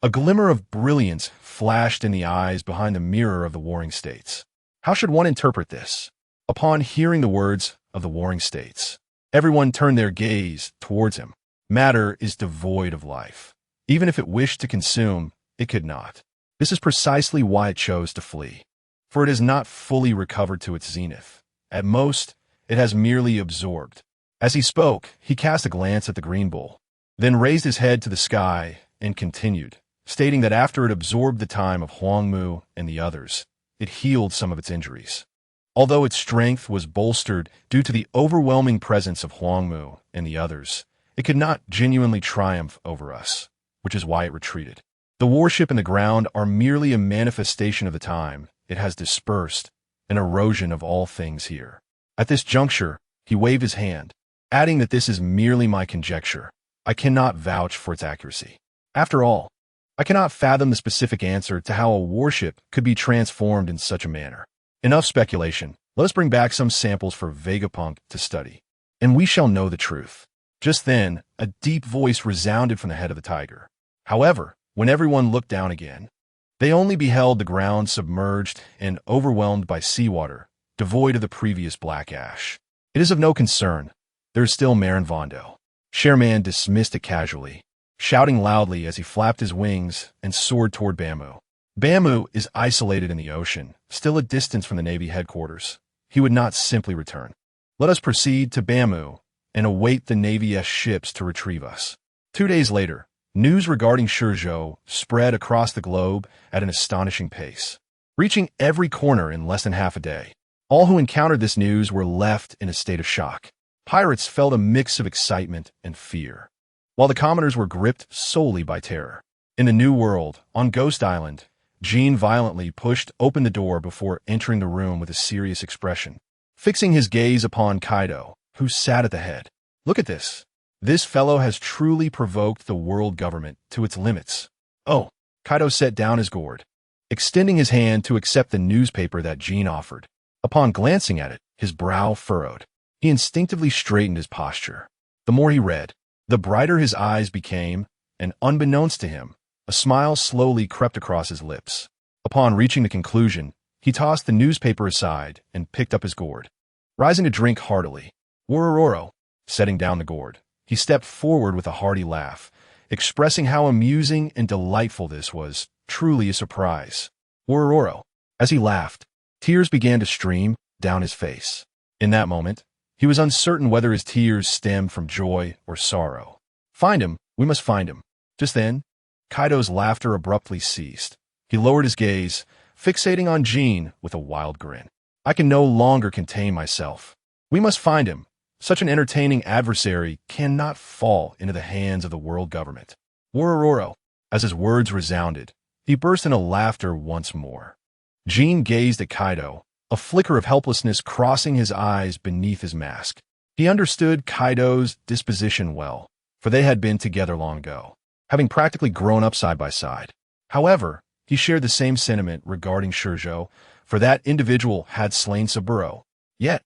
Speaker 1: a glimmer of brilliance flashed in the eyes behind the mirror of the Warring States. How should one interpret this? Upon hearing the words of the Warring States, everyone turned their gaze towards him. Matter is devoid of life. Even if it wished to consume, it could not. This is precisely why it chose to flee. For it has not fully recovered to its zenith. At most, it has merely absorbed. As he spoke, he cast a glance at the Green Bull, then raised his head to the sky and continued, stating that after it absorbed the time of Huangmu and the others, it healed some of its injuries. Although its strength was bolstered due to the overwhelming presence of Huangmu and the others, it could not genuinely triumph over us, which is why it retreated. The warship and the ground are merely a manifestation of the time it has dispersed, an erosion of all things here. At this juncture, he waved his hand, adding that this is merely my conjecture. I cannot vouch for its accuracy. After all, I cannot fathom the specific answer to how a warship could be transformed in such a manner. Enough speculation. Let us bring back some samples for Vegapunk to study, and we shall know the truth. Just then, a deep voice resounded from the head of the tiger. However, when everyone looked down again, they only beheld the ground submerged and overwhelmed by seawater, devoid of the previous black ash. It is of no concern. There is still Marineford. Sherman dismissed it casually, shouting loudly as he flapped his wings and soared toward Bamboo. Bamboo is isolated in the ocean, still a distance from the Navy headquarters. He would not simply return. Let us proceed to Bamboo and await the Navy's ships to retrieve us. 2 days later, news regarding ShiZhou spread across the globe at an astonishing pace, reaching every corner in less than half a day. All who encountered this news were left in a state of shock. pirates felt a mix of excitement and fear, while the commoners were gripped solely by terror. In the New World, on Ghost Island, Jean violently pushed open the door before entering the room with a serious expression, fixing his gaze upon Kaido, who sat at the head. Look at this. This fellow has truly provoked the world government to its limits. Oh, Kaido set down his gourd, extending his hand to accept the newspaper that Jean offered. Upon glancing at it, his brow furrowed. He instinctively straightened his posture. The more he read, the brighter his eyes became, and unbeknownst to him, a smile slowly crept across his lips. Upon reaching the conclusion, he tossed the newspaper aside and picked up his gourd. Rising to drink heartily, Worororo, setting down the gourd, he stepped forward with a hearty laugh, expressing how amusing and delightful this was, truly a surprise. Worororo. As he laughed, tears began to stream down his face. In that moment, he was uncertain whether his tears stemmed from joy or sorrow. Find him, we must find him. Just then, Kaido's laughter abruptly ceased. He lowered his gaze, fixating on Jean with a wild grin. I can no longer contain myself. We must find him. Such an entertaining adversary cannot fall into the hands of the world government. Worororo. As his words resounded, he burst into laughter once more. Jean gazed at Kaido, a flicker of helplessness crossing his eyes beneath his mask. He understood Kaido's disposition well, for they had been together long ago, having practically grown up side by side. However, he shared the same sentiment regarding ShiZhou, for that individual had slain Saburo. Yet,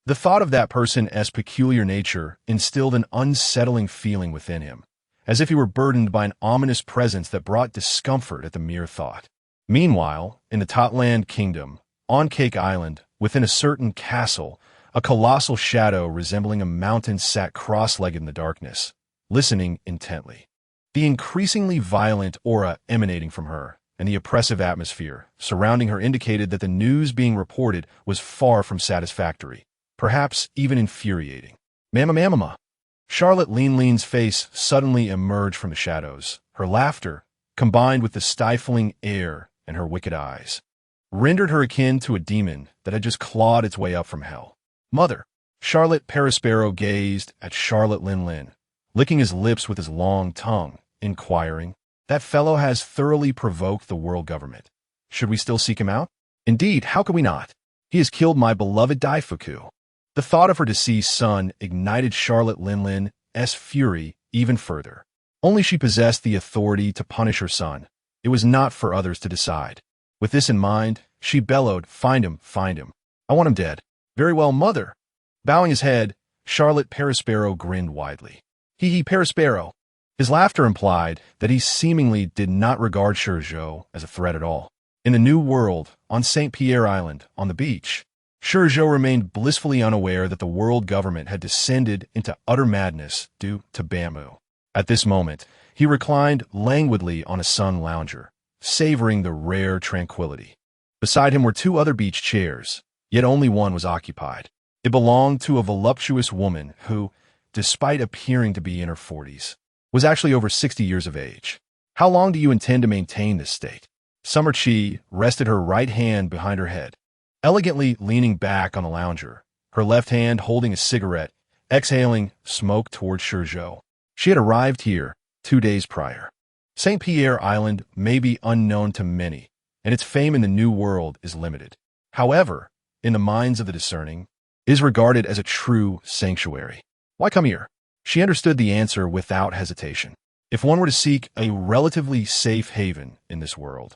Speaker 1: the thought of that person's peculiar nature instilled an unsettling feeling within him, as if he were burdened by an ominous presence that brought discomfort at the mere thought. Meanwhile, in the Totland Kingdom, on Cake Island, within a certain castle, a colossal shadow resembling a mountain sat cross-legged in the darkness, listening intently. The increasingly violent aura emanating from her and the oppressive atmosphere surrounding her indicated that the news being reported was far from satisfactory, perhaps even infuriating. Mama. Charlotte Lean's face suddenly emerged from the shadows. Her laughter, combined with the stifling air and her wicked eyes, rendered her akin to a demon that had just clawed its way up from hell. Mother. Charlotte Perispero gazed at Charlotte Lin, licking his lips with his long tongue, inquiring, that fellow has thoroughly provoked the world government. Should we still seek him out? Indeed, how could we not? He has killed my beloved Daifuku. The thought of her deceased son ignited Charlotte Lin's fury even further. Only she possessed the authority to punish her son. It was not for others to decide. With this in mind, she bellowed, Find him. I want him dead. Very well, mother. Bowing his head, Charlotte Perispero grinned widely. Hee Perispero. His laughter implied that he seemingly did not regard ShiZhou as a threat at all. In the New World, on St. Pierre Island, on the beach, ShiZhou remained blissfully unaware that the world government had descended into utter madness due to Bamboo. At this moment, he reclined languidly on a sun lounger, savoring the rare tranquility. Beside him were two other beach chairs, yet only one was occupied. It belonged to a voluptuous woman who, despite appearing to be in her 40s, was actually over 60 years of age. How long do you intend to maintain this state? Summer Chi rested her right hand behind her head, elegantly leaning back on the lounger, her left hand holding a cigarette, exhaling smoke towards ShiZhou. She had arrived here 2 days prior. St. Pierre Island may be unknown to many, and its fame in the New World is limited. However, in the minds of the discerning, it is regarded as a true sanctuary. Why come here? She understood the answer without hesitation. If one were to seek a relatively safe haven in this world,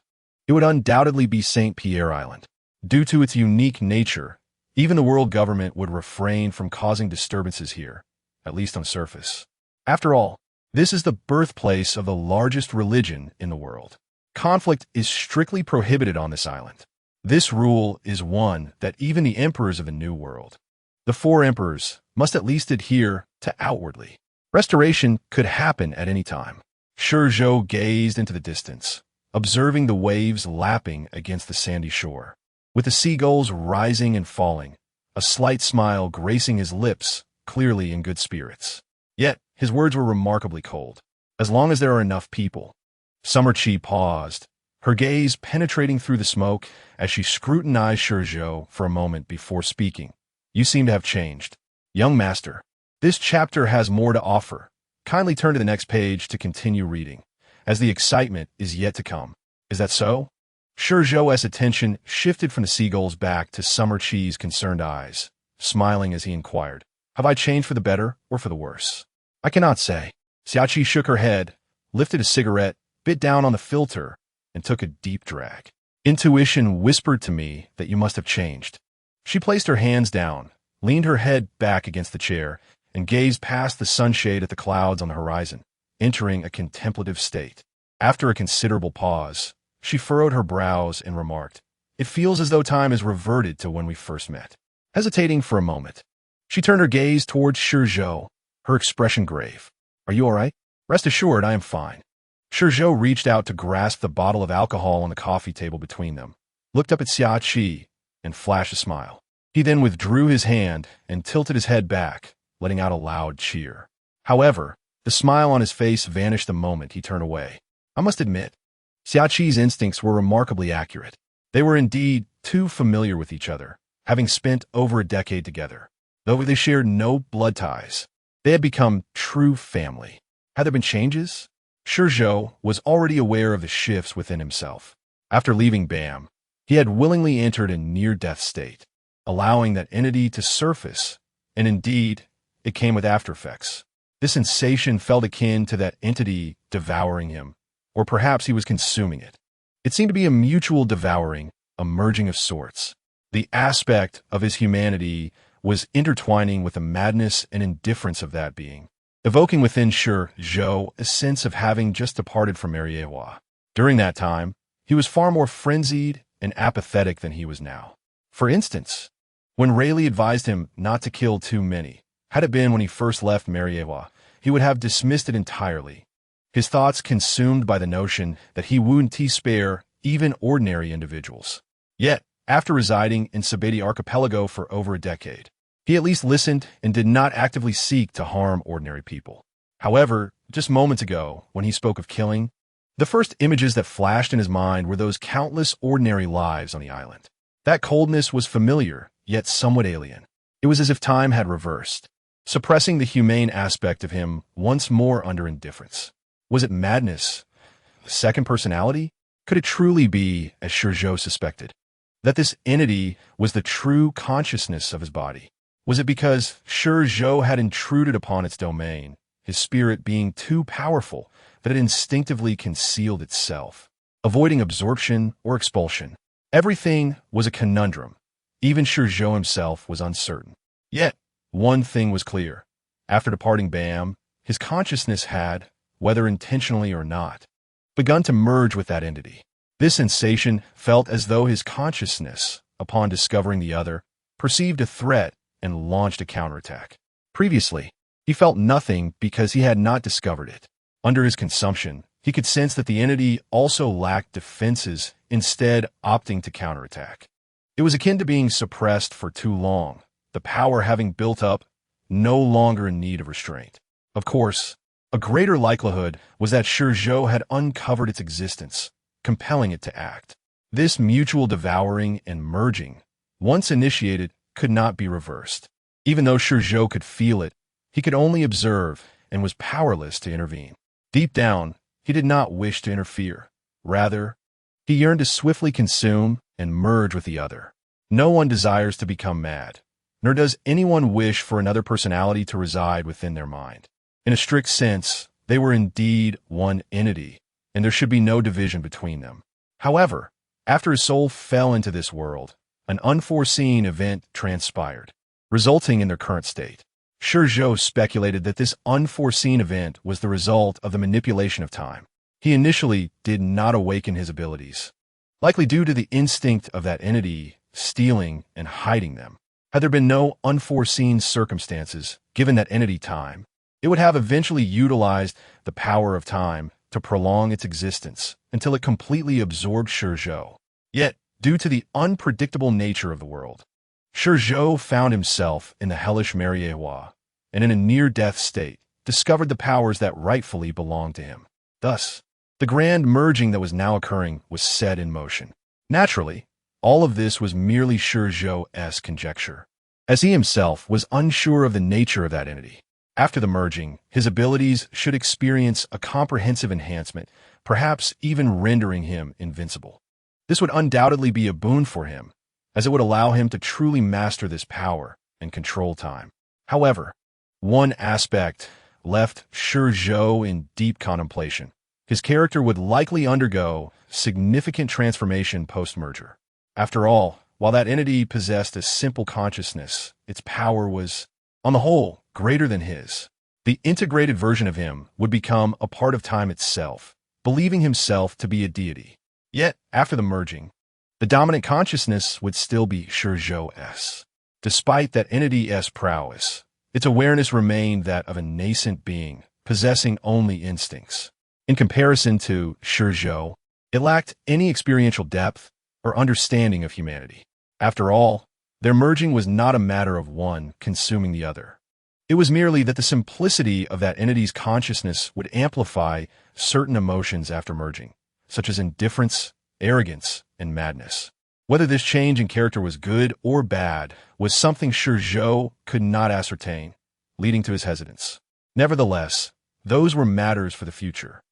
Speaker 1: it would undoubtedly be St. Pierre Island. Due to its unique nature, even the world government would refrain from causing disturbances here, at least on surface. After all, this is the birthplace of the largest religion in the world. Conflict is strictly prohibited on this island. This rule is one that even the emperors of the New World, the 4 emperors, must at least adhere to outwardly. Restoration could happen at any time. ShiZhou gazed into the distance, observing the waves lapping against the sandy shore. With the seagulls rising and falling, a slight smile gracing his lips, clearly in good spirits. Yet, his words were remarkably cold. As long as there are enough people. Summer Chi paused, her gaze penetrating through the smoke as she scrutinized ShiZhou for a moment before speaking. You seem to have changed. Young master, This chapter has more to offer. Kindly turn to the next page to continue reading, as the excitement is yet to come. Is that so? ShiZhou's attention shifted from the seagull's back to Summer Chi's concerned eyes, smiling as he inquired, "Have I changed for the better or for the worse?" "I cannot say." ShiZhou shook her head, lifted a cigarette, bit down on the filter, and took a deep drag. "Intuition whispered to me that you must have changed." She placed her hands down, leaned her head back against the chair, and gazed past the sunshade at the clouds on the horizon, entering a contemplative state. After a considerable pause, she furrowed her brows and remarked, "It feels as though time has reverted to when we first met." Hesitating for a moment, she turned her gaze towards ShiZhou, her expression grave. "Are you all right?" "Rest assured, I am fine." ShiZhou reached out to grasp the bottle of alcohol on the coffee table between them, looked up at Xia, and flashed a smile. He then withdrew his hand and tilted his head back, letting out a loud cheer. However, the smile on his face vanished the moment he turned away. I must admit, Xiaqi's instincts were remarkably accurate. They were indeed too familiar with each other, having spent over a decade together. Though they shared no blood ties, they had become true family. Had there been changes? ShiZhou was already aware of the shifts within himself. After leaving BAM, he had willingly entered a near-death state, allowing that entity to surface, and indeed, it came with aftereffects. This sensation felt akin to that entity devouring him, or perhaps he was consuming it. It seemed to be a mutual devouring, a merging of sorts. The aspect of his humanity was intertwining with the madness and indifference of that being, evoking within ShiZhou a sense of having just departed from Marineford. During that time, he was far more frenzied and apathetic than he was now. For instance, when Rayleigh advised him not to kill too many, had it been when he first left Marineford, he would have dismissed it entirely, his thoughts consumed by the notion that he wouldn't spare even ordinary individuals. Yet, after residing in Sabeti Archipelago for over a decade, he at least listened and did not actively seek to harm ordinary people. However, just moments ago, when he spoke of killing, the first images that flashed in his mind were those countless ordinary lives on the island. That coldness was familiar, yet somewhat alien. It was as if time had reversed, suppressing the humane aspect of him once more under indifference. Was it madness? A second personality? Could it truly be, as ShiZhou suspected, that this entity was the true consciousness of his body? Was it because ShiZhou had intruded upon its domain, his spirit being too powerful that it instinctively concealed itself, avoiding absorption or expulsion? Everything was a conundrum. Even ShiZhou himself was uncertain. Yet, one thing was clear. After departing BAM, his consciousness had, whether intentionally or not, begun to merge with that entity. This sensation felt as though his consciousness, upon discovering the other, perceived a threat and launched a counterattack. Previously, he felt nothing because he had not discovered it. Under his consumption, he could sense that the entity also lacked defenses, instead opting to counterattack. It was akin to being suppressed for too long, the power having built up, no longer in need of restraint. Of course, a greater likelihood was that ShiZhou had uncovered its existence, compelling it to act. This mutual devouring and merging, once initiated, could not be reversed. Even though ShiZhou could feel it, he could only observe and was powerless to intervene. Deep down, he did not wish to interfere. Rather, he yearned to swiftly consume and merge with the other. No one desires to become mad, nor does anyone wish for another personality to reside within their mind. In a strict sense, they were indeed one entity, and there should be no division between them. However, after his soul fell into this world, an unforeseen event transpired, resulting in their current state. ShiZhou speculated that this unforeseen event was the result of the manipulation of time. He initially did not awaken his abilities, likely due to the instinct of that entity stealing and hiding them. Had there been no unforeseen circumstances given that entity time, it would have eventually utilized the power of time to prolong its existence until it completely absorbed ShiZhou. Yet, due to the unpredictable nature of the world, ShiZhou found himself in the hellish Marineford, and in a near-death state, discovered the powers that rightfully belonged to him. Thus, the grand merging that was now occurring was set in motion. Naturally, all of this was merely ShiZhou's conjecture, as he himself was unsure of the nature of that entity. After the merging, his abilities should experience a comprehensive enhancement, perhaps even rendering him invincible. This would undoubtedly be a boon for him, as it would allow him to truly master this power and control time. However, one aspect left ShiZhou in deep contemplation. His character would likely undergo significant transformation post-merger. After all, while that entity possessed a simple consciousness, its power was, on the whole, greater than his. The integrated version of him would become a part of time itself, believing himself to be a deity. Yet, after the merging, the dominant consciousness would still be ShiZhou's. Despite that entity's prowess, its awareness remained that of a nascent being, possessing only instincts. In comparison to ShiZhou, it lacked any experiential depth or understanding of humanity. After all, their merging was not a matter of one consuming the other. It was merely that the simplicity of that entity's consciousness would amplify certain emotions after merging, such as indifference, arrogance, and madness. Whether this change in character was good or bad was something ShiZhou could not ascertain, leading to his hesitance. Nevertheless, those were matters for the future.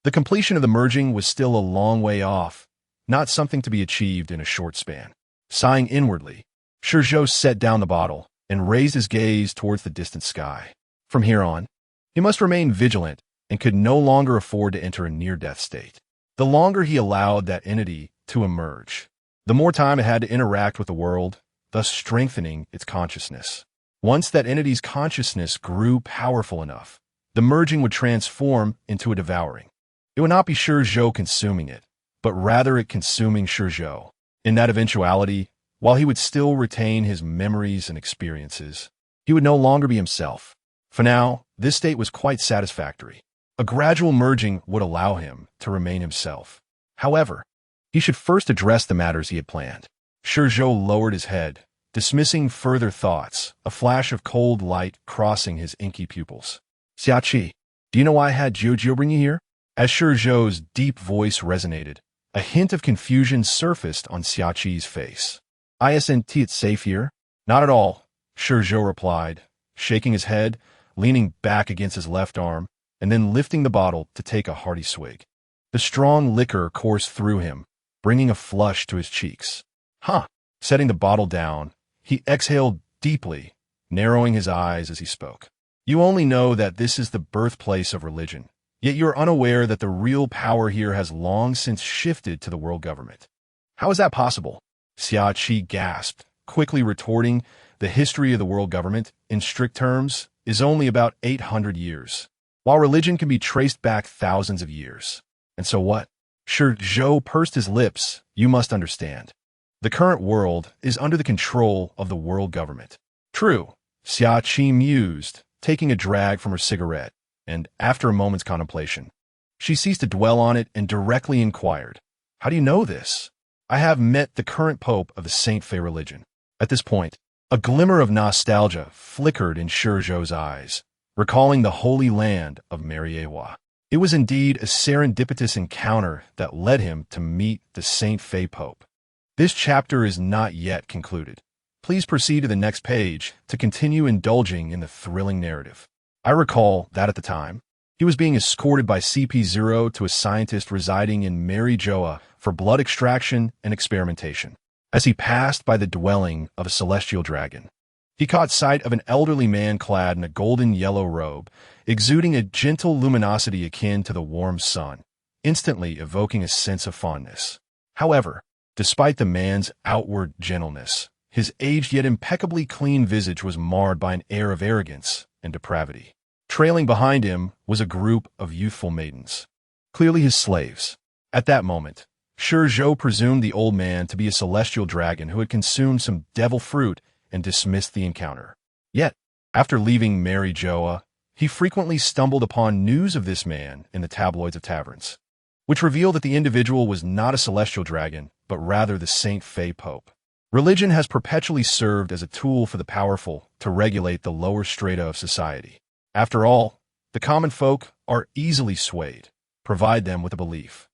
Speaker 1: The completion of the merging was still a long way off, not something to be achieved in a short span. Sighing inwardly, ShiZhou set down the bottle and raised his gaze towards the distant sky. From here on, he must remain vigilant and could no longer afford to enter a near-death state. The longer he allowed that entity to emerge, the more time it had to interact with the world, thus strengthening its consciousness. Once that entity's consciousness grew powerful enough, the merging would transform into a devouring. It would not be ShiZhou consuming it, but rather it consuming ShiZhou. In that eventuality, while he would still retain his memories and experiences, he would no longer be himself. For now, this state was quite satisfactory. A gradual merging would allow him to remain himself. However, he should first address the matters he had planned. ShiZhou lowered his head, dismissing further thoughts, a flash of cold light crossing his inky pupils. "Xiaqi, do you know why I had Jiujiu bring you here?" As ShiZhou's deep voice resonated, a hint of confusion surfaced on Xiaqi's face. "Isn't it safe here?" "Not at all," ShiZhou replied, shaking his head, leaning back against his left arm, and then lifting the bottle to take a hearty swig. The strong liquor coursed through him, bringing a flush to his cheeks. "Huh." Setting the bottle down, he exhaled deeply, narrowing his eyes as he spoke. "You only know that this is the birthplace of religion. Yet you are unaware that the real power here has long since shifted to the world government." "How is that possible?" Xiaqi gasped, quickly retorting, "The history of the world government, in strict terms, is only about 800 years, while religion can be traced back thousands of years. And so what?" ShiZhou pursed his lips. "You must understand. The current world is under the control of the world government." "True," Xiaqi mused, taking a drag from her cigarette. And after a moment's contemplation, she ceased to dwell on it and directly inquired, "How do you know this?" "I have met the current pope of the Saint Fei religion." At this point, a glimmer of nostalgia flickered in ShiZhou's eyes, recalling the holy land of Mariewa. It was indeed a serendipitous encounter that led him to meet the Saint Fei pope. This chapter is not yet concluded. Please proceed to the next page to continue indulging in the thrilling narrative. I recall that at the time, he was being escorted by CP0 to a scientist residing in Mariewa for blood extraction and experimentation. As he passed by the dwelling of a celestial dragon, he caught sight of an elderly man clad in a golden yellow robe, exuding a gentle luminosity akin to the warm sun, instantly evoking a sense of fondness. However, despite the man's outward gentleness, his aged yet impeccably clean visage was marred by an air of arrogance and depravity. Trailing behind him was a group of youthful maidens, clearly his slaves. At that moment, ShiZhou presumed the old man to be a celestial dragon who had consumed some devil fruit and dismissed the encounter. Yet, after leaving Mariewa, he frequently stumbled upon news of this man in the tabloids of taverns, which revealed that the individual was not a celestial dragon, but rather the Saint Fei Pope. Religion has perpetually served as a tool for the powerful to regulate the lower strata of society. After all, the common folk are easily swayed. Provide them with a belief,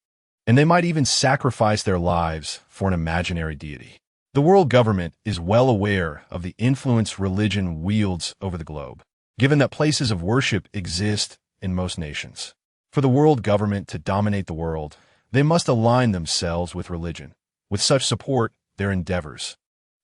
Speaker 1: and they might even sacrifice their lives for an imaginary deity. The world government is well aware of the influence religion wields over the globe. given that places of worship exist in most nations. For the world government to dominate the world, they must align themselves with religion. With such support, their endeavors,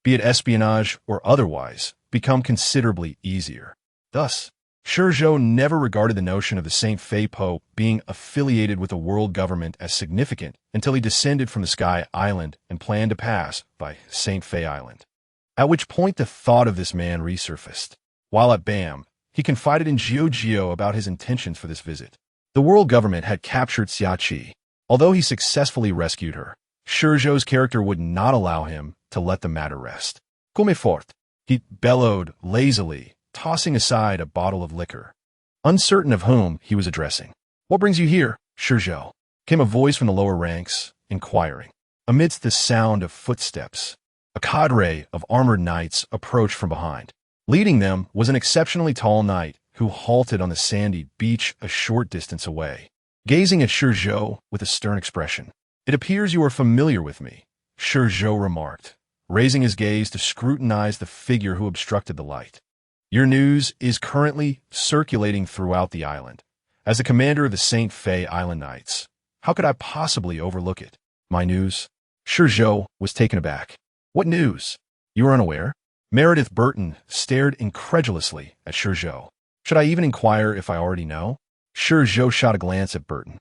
Speaker 1: be it espionage or otherwise, become considerably easier. Thus, ShiZhou never regarded the notion of the Saint Fei Pope being affiliated with the world government as significant until he descended from the Sky Island and planned to pass by Saint Fei Island. At which point the thought of this man resurfaced. While at Bam, he confided in ShiZhou about his intentions for this visit. The world government had captured Xiaqi. Although he successfully rescued her, ShiZhou's character would not allow him to let the matter rest. Come fort, he bellowed lazily, tossing aside a bottle of liquor. Uncertain of whom he was addressing. What brings you here, ShiZhou? Came a voice from the lower ranks, inquiring. Amidst the sound of footsteps, a cadre of armored knights approached from behind. Leading them was an exceptionally tall knight who halted on the sandy beach a short distance away, gazing at ShiZhou with a stern expression. It appears you are familiar with me, ShiZhou remarked, raising his gaze to scrutinize the figure who obstructed the light. Your news is currently circulating throughout the island. As the commander of the Saint Fei Island Knights, how could I possibly overlook it? My news? ShiZhou was taken aback. What news? You are unaware? Meredith Burton stared incredulously at ShiZhou. Should I even inquire if I already know? ShiZhou shot a glance at Burton,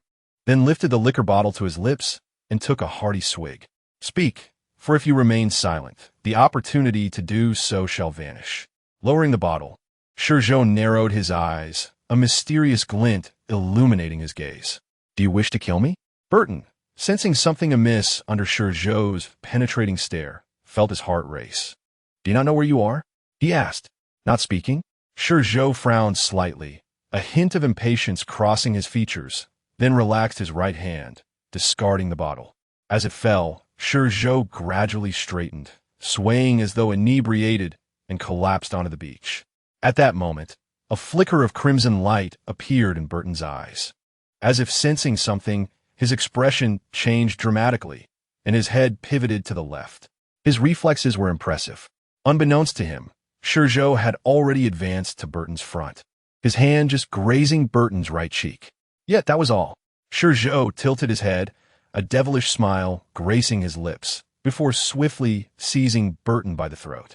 Speaker 1: then lifted the liquor bottle to his lips and took a hearty swig. Speak, for if you remain silent, the opportunity to do so shall vanish. Lowering the bottle, ShiZhou narrowed his eyes, a mysterious glint illuminating his gaze. Do you wish to kill me? Burton, sensing something amiss under ShiZhou's penetrating stare, felt his heart race. Do you not know where you are? He asked, not speaking. ShiZhou frowned slightly, a hint of impatience crossing his features, then relaxed his right hand, discarding the bottle. As it fell, ShiZhou gradually straightened, swaying as though inebriated, and collapsed onto the beach. At that moment, a flicker of crimson light appeared in Burton's eyes. As if sensing something, his expression changed dramatically, and his head pivoted to the left. His reflexes were impressive. Unbeknownst to him, ShiZhou had already advanced to Burton's front, his hand just grazing Burton's right cheek. Yet that was all. ShiZhou tilted his head, a devilish smile gracing his lips, before swiftly seizing Burton by the throat.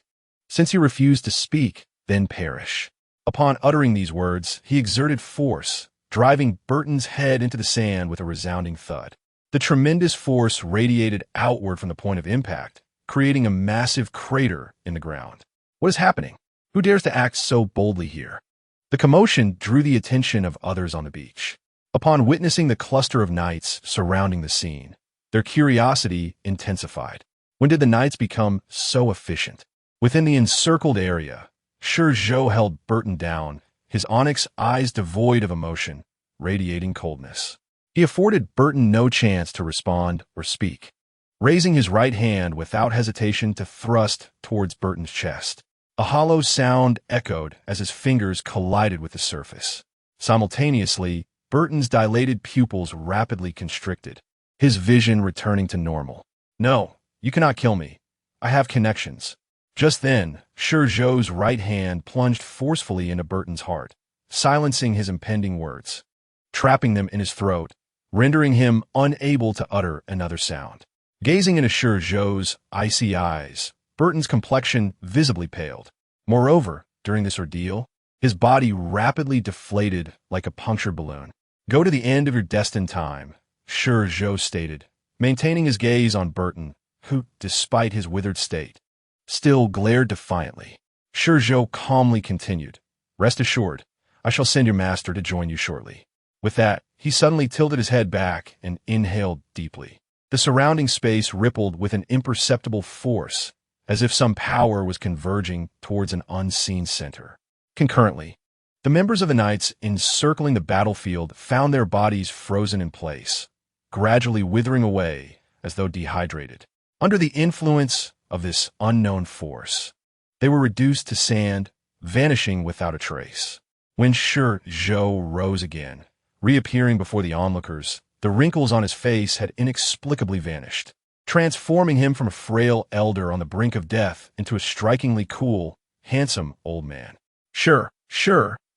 Speaker 1: Since you refuse to speak, then perish. Upon uttering these words, he exerted force, driving Burton's head into the sand with a resounding thud. The tremendous force radiated outward from the point of impact, creating a massive crater in the ground. What is happening? Who dares to act so boldly here? The commotion drew the attention of others on the beach. Upon witnessing the cluster of knights surrounding the scene, their curiosity intensified. When did the knights become so efficient? Within the encircled area, ShiZhou held Burton down, his onyx eyes devoid of emotion, radiating coldness. He afforded Burton no chance to respond or speak, raising his right hand without hesitation to thrust towards Burton's chest. A hollow sound echoed as his fingers collided with the surface. Simultaneously, Burton's dilated pupils rapidly constricted, his vision returning to normal. No, you cannot kill me. I have connections. Just then, ShiZhou's right hand plunged forcefully into Burton's heart, silencing his impending words, trapping them in his throat, rendering him unable to utter another sound. Gazing into ShiZhou's icy eyes, Burton's complexion visibly paled. Moreover, during this ordeal, his body rapidly deflated like a punctured balloon. Go to the end of your destined time, ShiZhou stated, maintaining his gaze on Burton, who, despite his withered state, still glared defiantly. ShiZhou calmly continued, rest assured, I shall send your master to join you shortly. With that, he suddenly tilted his head back and inhaled deeply. The surrounding space rippled with an imperceptible force, as if some power was converging towards an unseen center. Concurrently, the members of the Knights encircling the battlefield found their bodies frozen in place, gradually withering away as though dehydrated. Under the influence of this unknown force, they were reduced to sand, vanishing without a trace. When ShiZhou rose again, reappearing before the onlookers, the wrinkles on his face had inexplicably vanished, transforming him from a frail elder on the brink of death into a strikingly cool, handsome old man. Sure,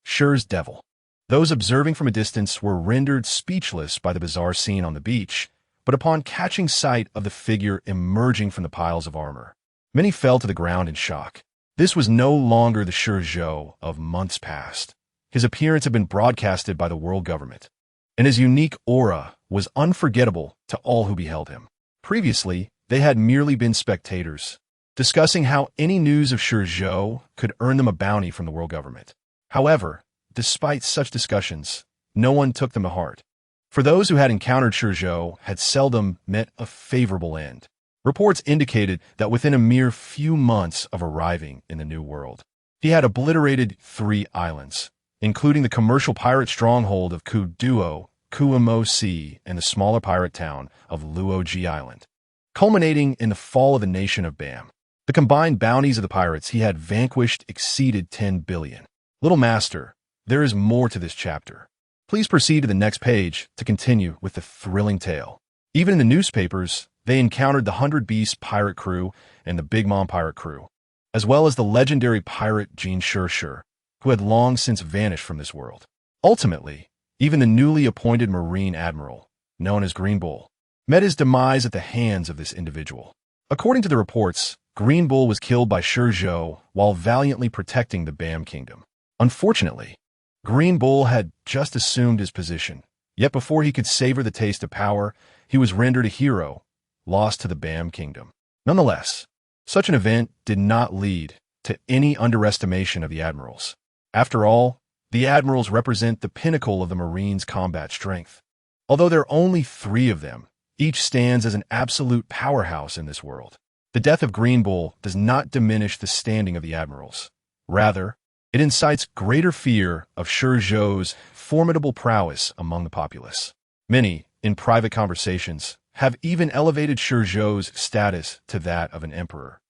Speaker 1: Shi's devil. Those observing from a distance were rendered speechless by the bizarre scene on the beach, but upon catching sight of the figure emerging from the piles of armor, many fell to the ground in shock. This was no longer the ShiZhou of months past. His appearance had been broadcasted by the world government, and his unique aura was unforgettable to all who beheld him. Previously, they had merely been spectators, discussing how any news of ShiZhou could earn them a bounty from the world government. However, despite such discussions, no one took them to heart. For those who had encountered ShiZhou had seldom met a favorable end. Reports indicated that within a mere few months of arriving in the New World, he had obliterated 3 islands, including the commercial pirate stronghold of Kuduo, Kuamo Sea, and the smaller pirate town of Luoji Island, culminating in the fall of the nation of Bam. The combined bounties of the pirates he had vanquished exceeded 10 billion. Little Master, there is more to this chapter. Please proceed to the next page to continue with the thrilling tale. Even in the newspapers, they encountered the 100 Beast pirate crew and the Big Mom pirate crew, as well as the legendary pirate Jean Shur, who had long since vanished from this world. Ultimately, even the newly appointed Marine Admiral, known as Green Bull, met his demise at the hands of this individual. According to the reports, Green Bull was killed by ShiZhou while valiantly protecting the Bam Kingdom. Unfortunately, Green Bull had just assumed his position, yet before he could savor the taste of power, he was rendered a hero, lost to the Bam Kingdom. Nonetheless, such an event did not lead to any underestimation of the admirals. After all, the admirals represent the pinnacle of the Marines' combat strength. Although there are only 3 of them, each stands as an absolute powerhouse in this world. The death of Green Bull does not diminish the standing of the admirals. Rather, it incites greater fear of ShiZhou's formidable prowess among the populace. Many, in private conversations, have even elevated ShiZhou's status to that of an emperor,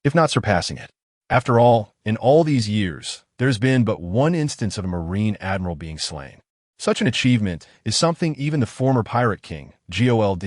Speaker 1: if not surpassing it. After all, in all these years, there's been but one instance of a Marine Admiral being slain. Such an achievement is something even the former Pirate King, Gold,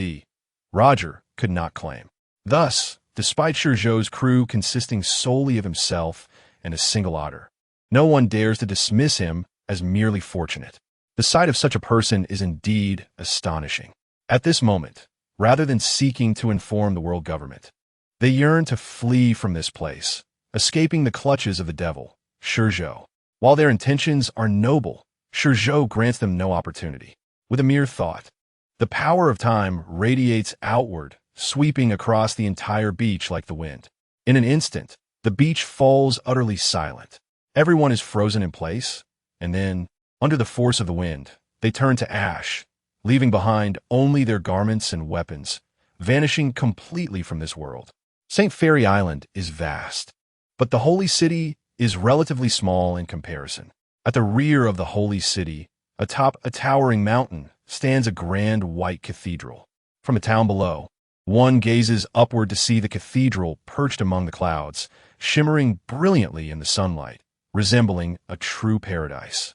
Speaker 1: Roger, could not claim. Thus, despite ShiZhou's crew consisting solely of himself and a single otter, no one dares to dismiss him as merely fortunate. The sight of such a person is indeed astonishing. At this moment, rather than seeking to inform the world government, they yearn to flee from this place, escaping the clutches of the devil, ShiZhou. While their intentions are noble, ShiZhou grants them no opportunity. With a mere thought, the power of time radiates outward, sweeping across the entire beach like the wind. In an instant, the beach falls utterly silent. Everyone is frozen in place, and then, under the force of the wind, they turn to ash, leaving behind only their garments and weapons, vanishing completely from this world. St. Fairy Island is vast, but the holy city is relatively small in comparison. At the rear of the holy city, atop a towering mountain, stands a grand white cathedral. From a town below, one gazes upward to see the cathedral perched among the clouds, shimmering brilliantly in the sunlight, resembling a true paradise.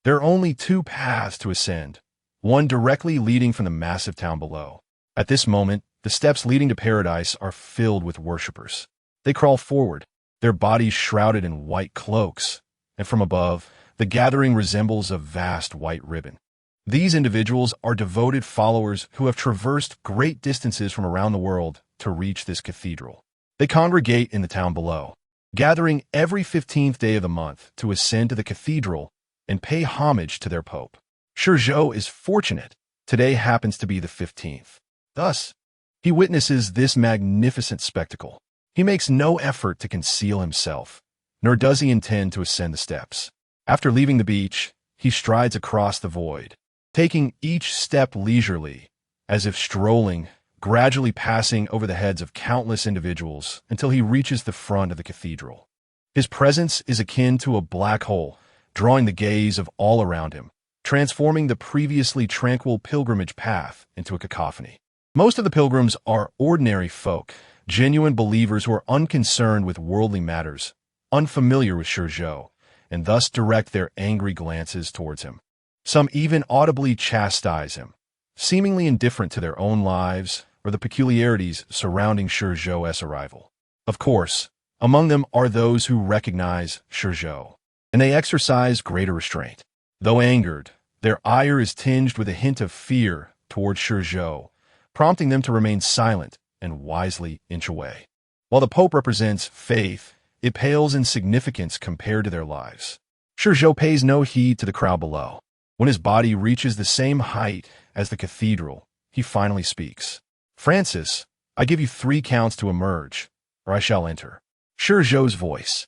Speaker 1: There are only 2 paths to ascend, one directly leading from the massive town below. At this moment, the steps leading to paradise are filled with worshippers. They crawl forward, their bodies shrouded in white cloaks, and from above, the gathering resembles a vast white ribbon. These individuals are devoted followers who have traversed great distances from around the world to reach this cathedral. They congregate in the town below, gathering every 15th day of the month to ascend to the cathedral and pay homage to their pope. ShiZhou is fortunate. Today happens to be the 15th. Thus, he witnesses this magnificent spectacle. He makes no effort to conceal himself, nor does he intend to ascend the steps. After leaving the beach, he strides across the void, taking each step leisurely, as if strolling, gradually passing over the heads of countless individuals until he reaches the front of the cathedral. His presence is akin to a black hole, drawing the gaze of all around him, transforming the previously tranquil pilgrimage path into a cacophony. Most of the pilgrims are ordinary folk, genuine believers who are unconcerned with worldly matters, unfamiliar with ShiZhou, and thus direct their angry glances towards him. Some even audibly chastise him, seemingly indifferent to their own lives or the peculiarities surrounding ShiZhou's arrival. Of course, among them are those who recognize ShiZhou. and they exercise greater restraint. Though angered, their ire is tinged with a hint of fear toward ShiZhou, prompting them to remain silent and wisely inch away. While the Pope represents faith, it pales in significance compared to their lives. ShiZhou pays no heed to the crowd below. When his body reaches the same height as the cathedral, he finally speaks. "Francis, I give you 3 counts to emerge, or I shall enter." ShiZhou's voice,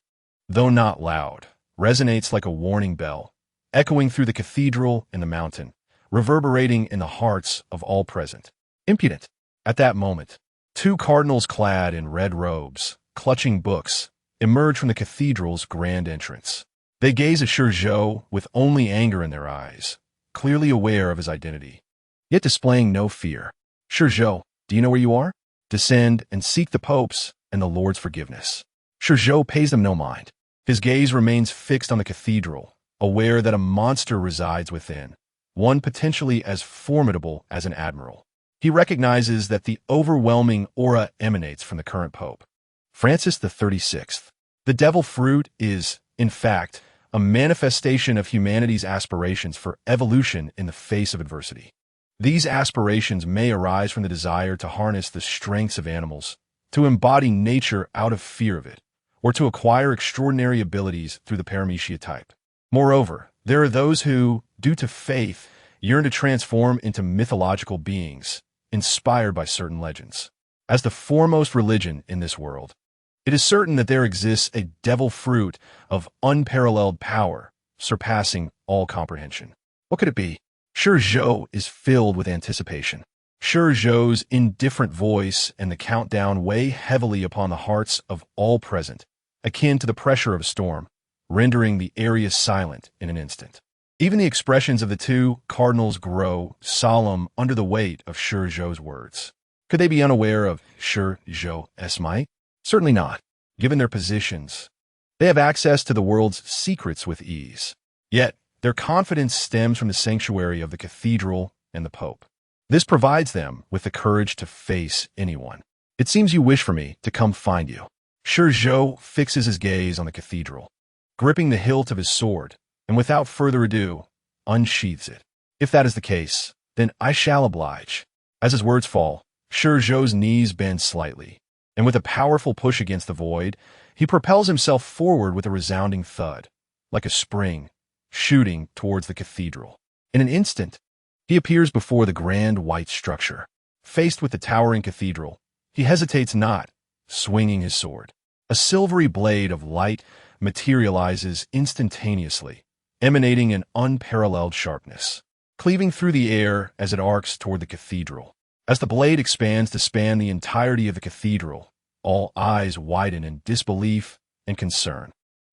Speaker 1: though not loud, resonates like a warning bell, echoing through the cathedral and the mountain, reverberating in the hearts of all present. Impudent. At that moment, 2 cardinals clad in red robes, clutching books, emerge from the cathedral's grand entrance. They gaze at ShiZhou with only anger in their eyes, clearly aware of his identity, yet displaying no fear. "ShiZhou, do you know where you are? Descend and seek the Pope's and the Lord's forgiveness." ShiZhou pays them no mind. His gaze remains fixed on the cathedral, aware that a monster resides within, one potentially as formidable as an admiral. He recognizes that the overwhelming aura emanates from the current Pope, Francis the 36th. The devil fruit is, in fact, a manifestation of humanity's aspirations for evolution in the face of adversity. These aspirations may arise from the desire to harness the strengths of animals, to embody nature out of fear of it, or to acquire extraordinary abilities through the paramecia type. Moreover, there are those who, due to faith, yearn to transform into mythological beings, inspired by certain legends. As the foremost religion in this world, it is certain that there exists a devil fruit of unparalleled power, surpassing all comprehension. What could it be? ShiZhou is filled with anticipation. ShiZhou's indifferent voice and the countdown weigh heavily upon the hearts of all present, akin to the pressure of a storm, rendering the area silent in an instant. Even the expressions of the 2 cardinals grow solemn under the weight of ShiZhou's words. Could they be unaware of ShiZhou's might? Certainly not. Given their positions, they have access to the world's secrets with ease. Yet, their confidence stems from the sanctuary of the cathedral and the Pope. This provides them with the courage to face anyone. "It seems you wish for me to come find you." ShiZhou fixes his gaze on the cathedral, gripping the hilt of his sword, and without further ado, unsheathes it. "If that is the case, then I shall oblige." As his words fall, ShiZhou's knees bend slightly, and with a powerful push against the void, he propels himself forward with a resounding thud, like a spring, shooting towards the cathedral. In an instant, he appears before the grand white structure. Faced with the towering cathedral, he hesitates not, swinging his sword. A silvery blade of light materializes instantaneously, emanating an unparalleled sharpness, cleaving through the air as it arcs toward the cathedral. As the blade expands to span the entirety of the cathedral, all eyes widen in disbelief and concern.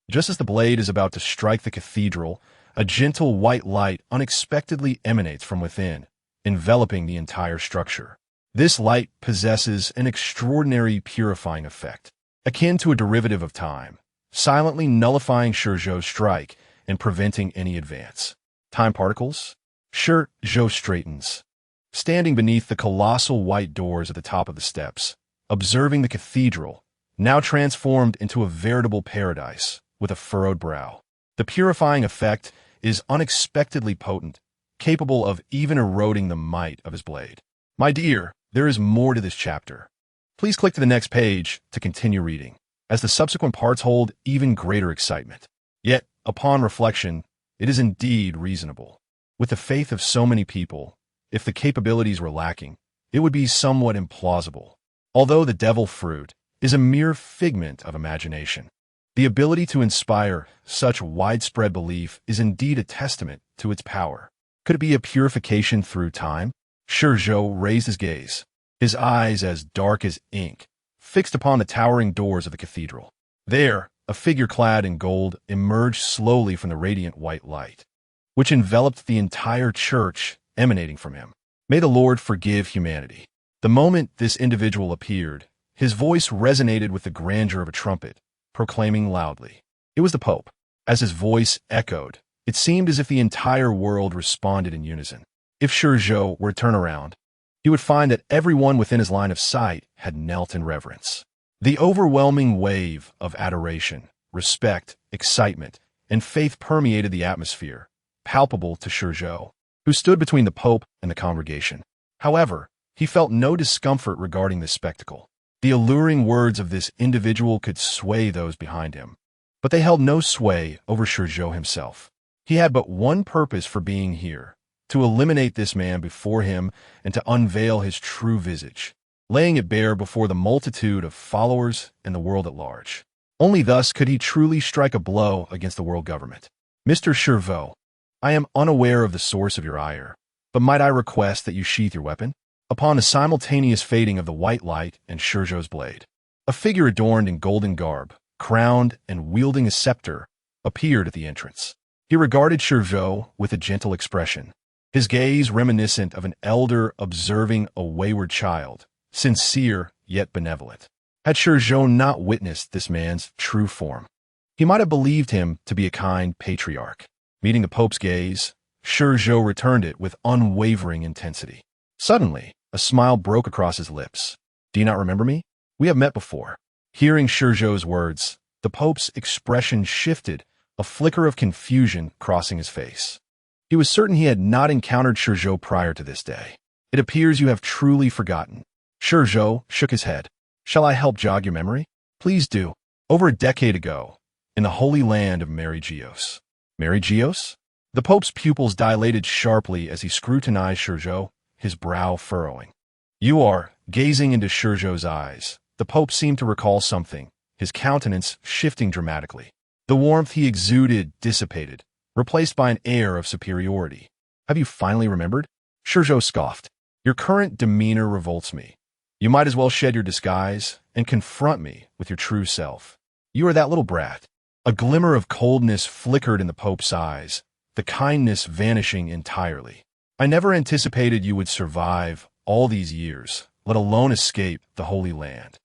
Speaker 1: Just as the blade is about to strike the cathedral, a gentle white light unexpectedly emanates from within, enveloping the entire structure. This light possesses an extraordinary purifying effect, akin to a derivative of time, silently nullifying ShiZhou's strike and preventing any advance. Time particles? ShiZhou straightens, standing beneath the colossal white doors at the top of the steps, observing the cathedral, now transformed into a veritable paradise, with a furrowed brow. The purifying effect is unexpectedly potent, capable of even eroding the might of his blade. My dear, there is more to this chapter. Please click to the next page to continue reading, as the subsequent parts hold even greater excitement. Yet, upon reflection, it is indeed reasonable. With the faith of so many people, if the capabilities were lacking, it would be somewhat implausible. Although the devil fruit is a mere figment of imagination, the ability to inspire such widespread belief is indeed a testament to its power. Could it be a purification through time? ShiZhou raised his gaze, his eyes as dark as ink, fixed upon the towering doors of the cathedral. There, a figure clad in gold emerged slowly from the radiant white light, which enveloped the entire church emanating from him. May the Lord forgive humanity. The moment this individual appeared, his voice resonated with the grandeur of a trumpet, proclaiming loudly. It was the Pope. As his voice echoed, it seemed as if the entire world responded in unison. If ShiZhou were to turn around, he would find that everyone within his line of sight had knelt in reverence. The overwhelming wave of adoration, respect, excitement, and faith permeated the atmosphere, palpable to ShiZhou, who stood between the Pope and the congregation. However, he felt no discomfort regarding this spectacle. The alluring words of this individual could sway those behind him, but they held no sway over ShiZhou himself. He had but one purpose for being here: to eliminate this man before him and to unveil his true visage, laying it bare before the multitude of followers and the world at large. Only thus could he truly strike a blow against the world government. Mr. ShiZhou, I am unaware of the source of your ire, but might I request that you sheath your weapon? Upon a simultaneous fading of the white light and ShiZhou's blade, a figure adorned in golden garb, crowned and wielding a scepter, appeared at the entrance. He regarded ShiZhou with a gentle expression, his gaze reminiscent of an elder observing a wayward child, sincere yet benevolent. Had ShiZhou not witnessed this man's true form, he might have believed him to be a kind patriarch. Meeting the Pope's gaze, ShiZhou returned it with unwavering intensity. Suddenly, a smile broke across his lips. Do you not remember me? We have met before. Hearing ShiZhou's words, the Pope's expression shifted, a flicker of confusion crossing his face. He was certain he had not encountered ShiZhou prior to this day. It appears you have truly forgotten. ShiZhou shook his head. Shall I help jog your memory? Please do. Over a decade ago, in the holy land of Marigios. Marigios? The Pope's pupils dilated sharply as he scrutinized ShiZhou, his brow furrowing. You are gazing into ShiZhou's eyes. The Pope seemed to recall something, his countenance shifting dramatically. The warmth he exuded dissipated, replaced by an air of superiority. Have you finally remembered? ShiZhou scoffed. Your current demeanor revolts me. You might as well shed your disguise and confront me with your true self. You are that little brat. A glimmer of coldness flickered in the Pope's eyes, the kindness vanishing entirely. I never anticipated you would survive all these years, let alone escape the Holy Land.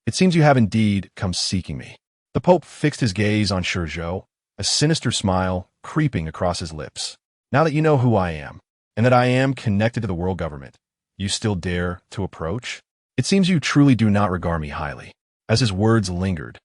Speaker 1: It seems you have indeed come seeking me. The Pope fixed his gaze on ShiZhou, a sinister smile creeping across his lips. Now that you know who I am, and that I am connected to the world government, you still dare to approach? It seems you truly do not regard me highly. As his words lingered,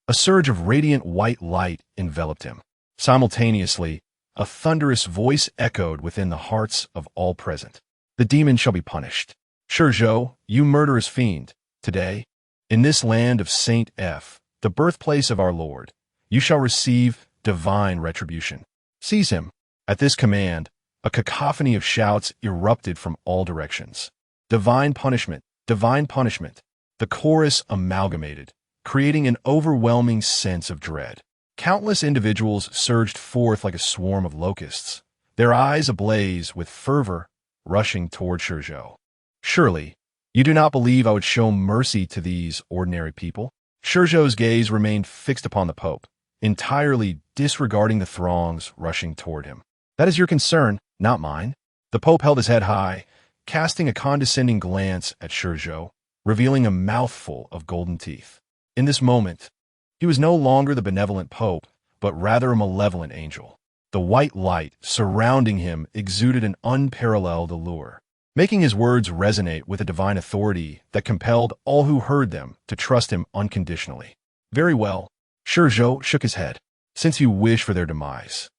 Speaker 1: a surge of radiant white light enveloped him. Simultaneously, a thunderous voice echoed within the hearts of all present. The demon shall be punished. ShiZhou, you murderous fiend, today, in this land of Saint F, the birthplace of our Lord, you shall receive divine retribution. Seize him. At this command, a cacophony of shouts erupted from all directions. Divine punishment, divine punishment. The chorus amalgamated, creating an overwhelming sense of dread. Countless individuals surged forth like a swarm of locusts, their eyes ablaze with fervor, rushing toward ShiZhou. Surely, you do not believe I would show mercy to these ordinary people? ShiZhou's gaze remained fixed upon the Pope, entirely disregarding the throngs rushing toward him. That is your concern, not mine. The Pope held his head high, casting a condescending glance at ShiZhou, revealing a mouthful of golden teeth. In this moment, he was no longer the benevolent Pope, but rather a malevolent angel. The white light surrounding him exuded an unparalleled allure, making his words resonate with a divine authority that compelled all who heard them to trust him unconditionally. Very well, ShiZhou shook his head. Since you wish for their demise,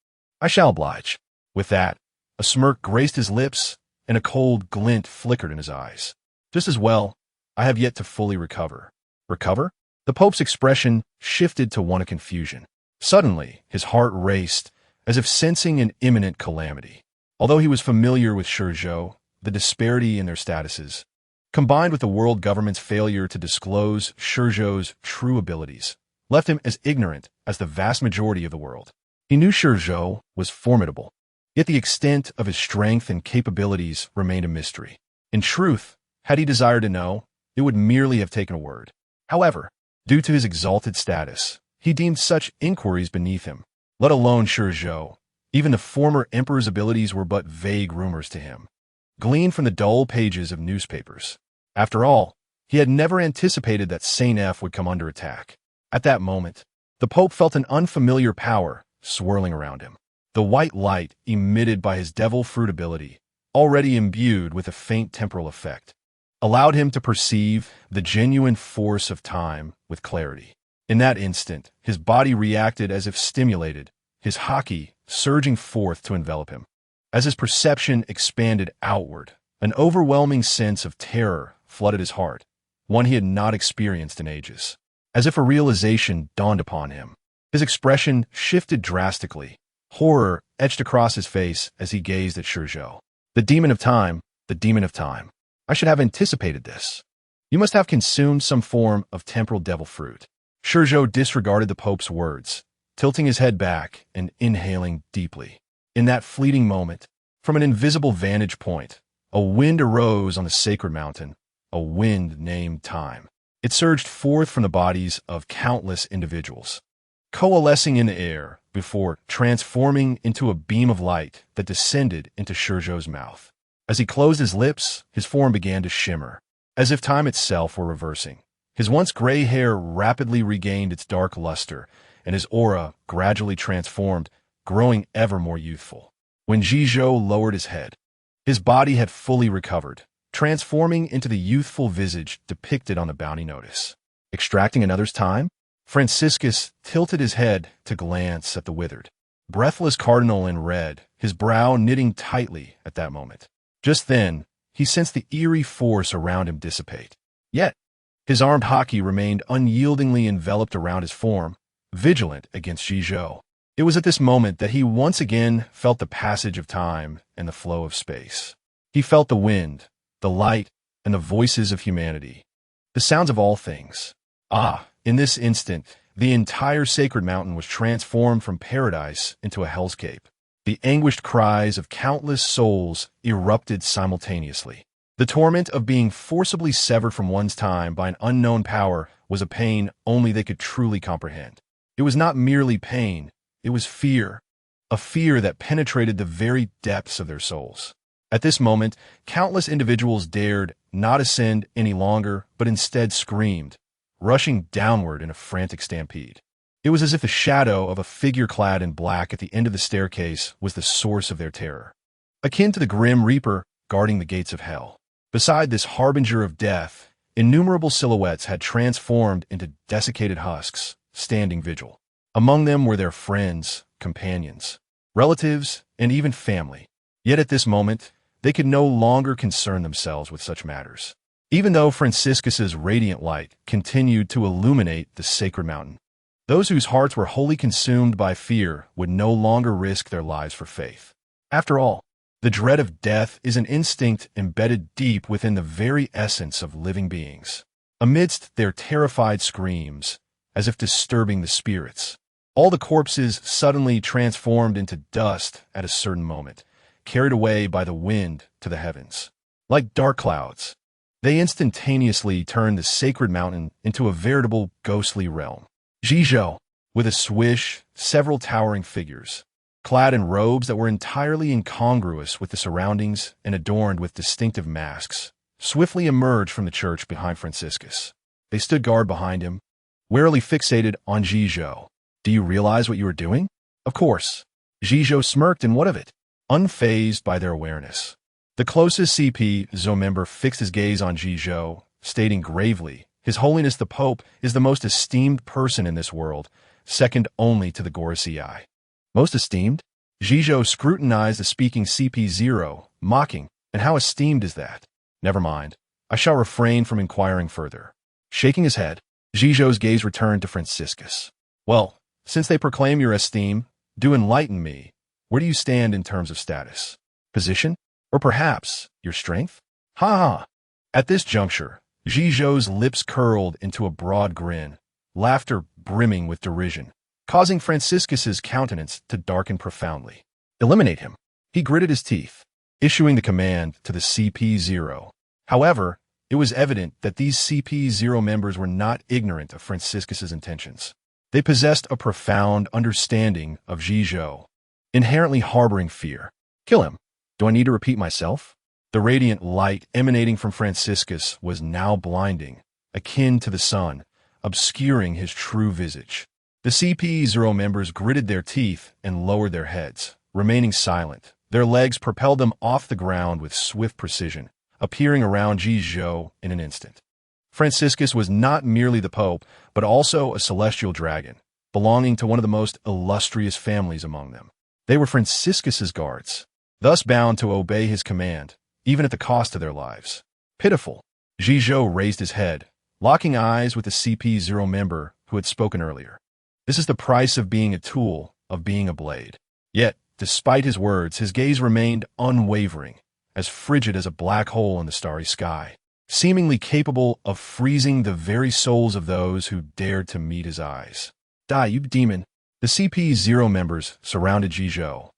Speaker 1: I shall oblige. With that, a smirk graced his lips, and a cold glint flickered in his eyes. Just as well, I have yet to fully recover. Recover? The Pope's expression shifted to one of confusion. Suddenly, his heart raced, as if sensing an imminent calamity. Although he was familiar with ShiZhou, the disparity in their statuses, combined with the world government's failure to disclose ShiZhou's true abilities, left him as ignorant as the vast majority of the world. He knew ShiZhou was formidable, yet the extent of his strength and capabilities remained a mystery. In truth, had he desired to know, it would merely have taken a word. However, due to his exalted status, he deemed such inquiries beneath him, let alone ShiZhou. Even the former emperor's abilities were but vague rumors to him, gleaned from the dull pages of newspapers. After all, he had never anticipated that Saint F would come under attack. At that moment, the Pope felt an unfamiliar power swirling around him. The white light emitted by his devil fruit ability, already imbued with a faint temporal effect, allowed him to perceive the genuine force of time with clarity. In that instant, his body reacted as if stimulated, his haki surging forth to envelop him. As his perception expanded outward, an overwhelming sense of terror flooded his heart, one he had not experienced in ages. As if a realization dawned upon him, his expression shifted drastically. Horror etched across his face as he gazed at ShiZhou. The demon of time, the demon of time. I should have anticipated this. You must have consumed some form of temporal devil fruit. ShiZhou disregarded the Pope's words, tilting his head back and inhaling deeply. In that fleeting moment, from an invisible vantage point, a wind arose on the sacred mountain, a wind named Time. It surged forth from the bodies of countless individuals, coalescing in the air before transforming into a beam of light that descended into ShiZhou's mouth. As he closed his lips, his form began to shimmer, as if time itself were reversing. His once gray hair rapidly regained its dark luster, and his aura gradually transformed, growing ever more youthful. When ShiZhou lowered his head, his body had fully recovered, transforming into the youthful visage depicted on the bounty notice. Extracting another's time? Franciscus tilted his head to glance at the withered, breathless cardinal in red, his brow knitting tightly at that moment. Just then, he sensed the eerie force around him dissipate. Yet, his armed haki remained unyieldingly enveloped around his form, vigilant against ShiZhou. It was at this moment that he once again felt the passage of time and the flow of space. He felt the wind, the light, and the voices of humanity, the sounds of all things. In this instant, the entire sacred mountain was transformed from paradise into a hellscape. The anguished cries of countless souls erupted simultaneously. The torment of being forcibly severed from one's time by an unknown power was a pain only they could truly comprehend. It was not merely pain, it was fear, a fear that penetrated the very depths of their souls. At this moment, countless individuals dared not ascend any longer, but instead screamed, rushing downward in a frantic stampede. It was as if the shadow of a figure clad in black at the end of the staircase was the source of their terror, akin to the grim reaper guarding the gates of hell. Beside this harbinger of death, innumerable silhouettes had transformed into desiccated husks, standing vigil. Among them were their friends, companions, relatives, and even family. Yet at this moment, they could no longer concern themselves with such matters. Even though Franciscus's radiant light continued to illuminate the sacred mountain, those whose hearts were wholly consumed by fear would no longer risk their lives for faith. After all, the dread of death is an instinct embedded deep within the very essence of living beings. Amidst their terrified screams, as if disturbing the spirits, all the corpses suddenly transformed into dust at a certain moment, carried away by the wind to the heavens. Like dark clouds, they instantaneously turned the sacred mountain into a veritable ghostly realm. ShiZhou, with a swish, several towering figures, clad in robes that were entirely incongruous with the surroundings and adorned with distinctive masks, swiftly emerged from the church behind Franciscus. They stood guard behind him, warily fixated on ShiZhou. Do you realize what you are doing? Of course. ShiZhou smirked, and what of it? Unfazed by their awareness. The closest ShiZhou member fixed his gaze on ShiZhou, stating gravely, His Holiness the Pope is the most esteemed person in this world, second only to the Gorosei. Most esteemed? ShiZhou scrutinized the speaking CP0, mocking, and how esteemed is that? Never mind. I shall refrain from inquiring further. Shaking his head, ShiZhou's gaze returned to Franciscus. Well, since they proclaim your esteem, do enlighten me. Where do you stand in terms of status? Position? Or perhaps your strength? Ha ha! At this juncture, ShiZhou's lips curled into a broad grin, laughter brimming with derision, causing Franciscus's countenance to darken profoundly. Eliminate him. He gritted his teeth, issuing the command to the CP0. However, it was evident that these CP0 members were not ignorant of Franciscus's intentions. They possessed a profound understanding of ShiZhou, inherently harboring fear. Kill him. Do I need to repeat myself? The radiant light emanating from Franciscus was now blinding, akin to the sun, obscuring his true visage. The CP0 members gritted their teeth and lowered their heads, remaining silent. Their legs propelled them off the ground with swift precision, appearing around ShiZhou in an instant. Franciscus was not merely the Pope, but also a celestial dragon, belonging to one of the most illustrious families among them. They were Franciscus's guards, thus bound to obey his command, even at the cost of their lives. Pitiful. ShiZhou raised his head, locking eyes with the CP0 member who had spoken earlier. This is the price of being a tool, of being a blade. Yet, despite his words, his gaze remained unwavering, as frigid as a black hole in the starry sky, seemingly capable of freezing the very souls of those who dared to meet his eyes. Die, you demon! The CP0 members surrounded ShiZhou,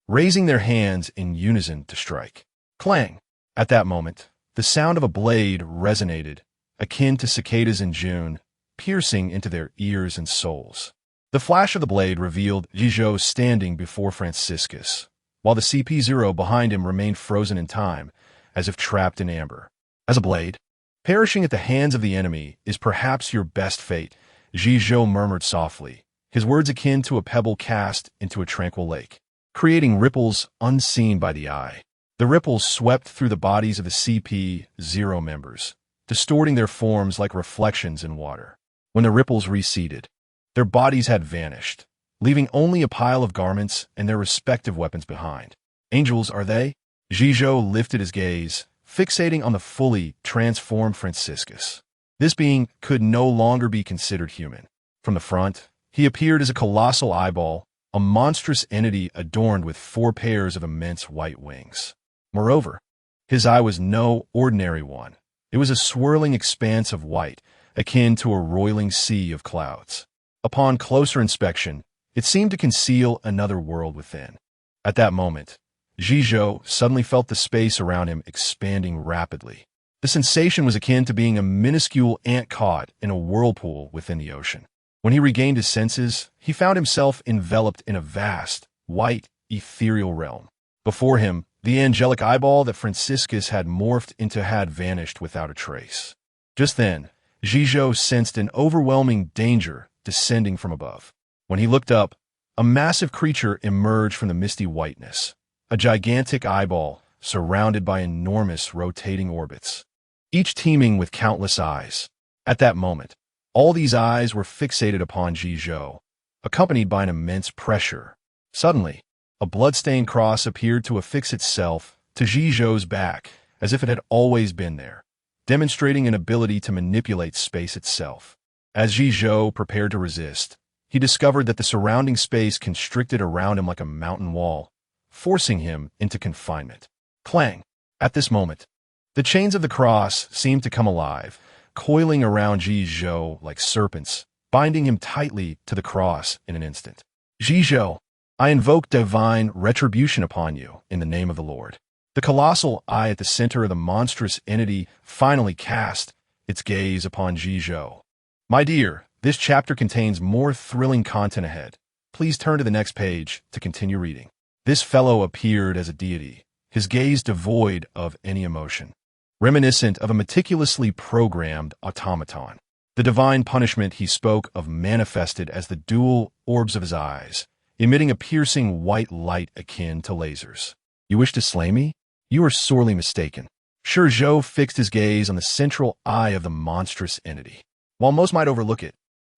Speaker 1: raising their hands in unison to strike. Clang! At that moment, the sound of a blade resonated, akin to cicadas in June, piercing into their ears and souls. The flash of the blade revealed ShiZhou standing before Franciscus, while the CP0 behind him remained frozen in time, as if trapped in amber. As a blade, perishing at the hands of the enemy is perhaps your best fate, ShiZhou murmured softly, his words akin to a pebble cast into a tranquil lake, creating ripples unseen by the eye. The ripples swept through the bodies of the CP0 members, distorting their forms like reflections in water. When the ripples receded, their bodies had vanished, leaving only a pile of garments and their respective weapons behind. Angels, are they? ShiZhou lifted his gaze, fixating on the fully transformed Franciscus. This being could no longer be considered human. From the front, he appeared as a colossal eyeball, a monstrous entity adorned with 4 pairs of immense white wings. Moreover, his eye was no ordinary one. It was a swirling expanse of white, akin to a roiling sea of clouds. Upon closer inspection, it seemed to conceal another world within. At that moment, ShiZhou suddenly felt the space around him expanding rapidly. The sensation was akin to being a minuscule ant caught in a whirlpool within the ocean. When he regained his senses, he found himself enveloped in a vast, white, ethereal realm. Before him, the angelic eyeball that Franciscus had morphed into had vanished without a trace. Just then, ShiZhou sensed an overwhelming danger descending from above. When he looked up, a massive creature emerged from the misty whiteness, a gigantic eyeball surrounded by enormous rotating orbits, each teeming with countless eyes. At that moment, all these eyes were fixated upon ShiZhou, accompanied by an immense pressure. Suddenly, a blood-stained cross appeared to affix itself to ShiZhou's back as if it had always been there, demonstrating an ability to manipulate space itself. As ShiZhou prepared to resist, he discovered that the surrounding space constricted around him like a mountain wall, forcing him into confinement. Clang! At this moment, the chains of the cross seemed to come alive, coiling around ShiZhou like serpents, binding him tightly to the cross in an instant. ShiZhou, I invoke divine retribution upon you in the name of the Lord. The colossal eye at the center of the monstrous entity finally cast its gaze upon ShiZhou. My dear, this chapter contains more thrilling content ahead. Please turn to the next page to continue reading. This fellow appeared as a deity, his gaze devoid of any emotion, reminiscent of a meticulously programmed automaton. The divine punishment he spoke of manifested as the dual orbs of his eyes, emitting a piercing white light akin to lasers. You wish to slay me? You are sorely mistaken. ShiZhou fixed his gaze on the central eye of the monstrous entity. While most might overlook it,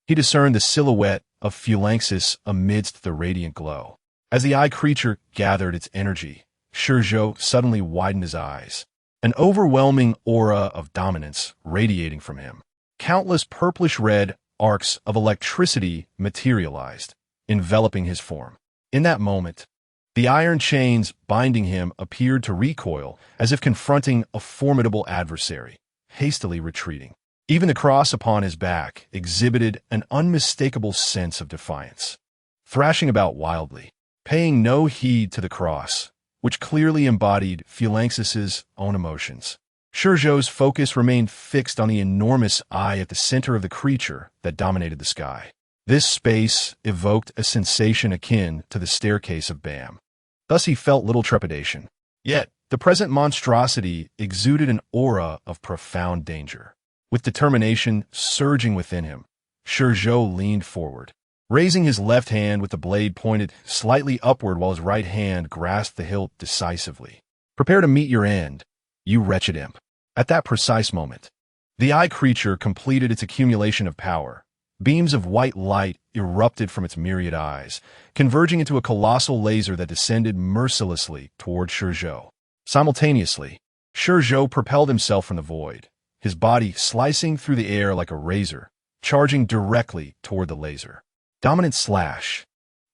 Speaker 1: he discerned the silhouette of Phalanxus amidst the radiant glow. As the eye creature gathered its energy, ShiZhou suddenly widened his eyes, an overwhelming aura of dominance radiating from him. Countless purplish-red arcs of electricity materialized, enveloping his form. In that moment, the iron chains binding him appeared to recoil as if confronting a formidable adversary, hastily retreating. Even the cross upon his back exhibited an unmistakable sense of defiance, thrashing about wildly, paying no heed to the cross, which clearly embodied Phalanxus's own emotions. ShiZhou's focus remained fixed on the enormous eye at the center of the creature that dominated the sky. This space evoked a sensation akin to the staircase of Bam. Thus he felt little trepidation. Yet, the present monstrosity exuded an aura of profound danger. With determination surging within him, ShiZhou leaned forward, raising his left hand with the blade pointed slightly upward while his right hand grasped the hilt decisively. Prepare to meet your end, you wretched imp. At that precise moment, the eye creature completed its accumulation of power. Beams of white light erupted from its myriad eyes, converging into a colossal laser that descended mercilessly toward ShiZhou. Simultaneously, ShiZhou propelled himself from the void, his body slicing through the air like a razor, charging directly toward the laser. Dominant slash.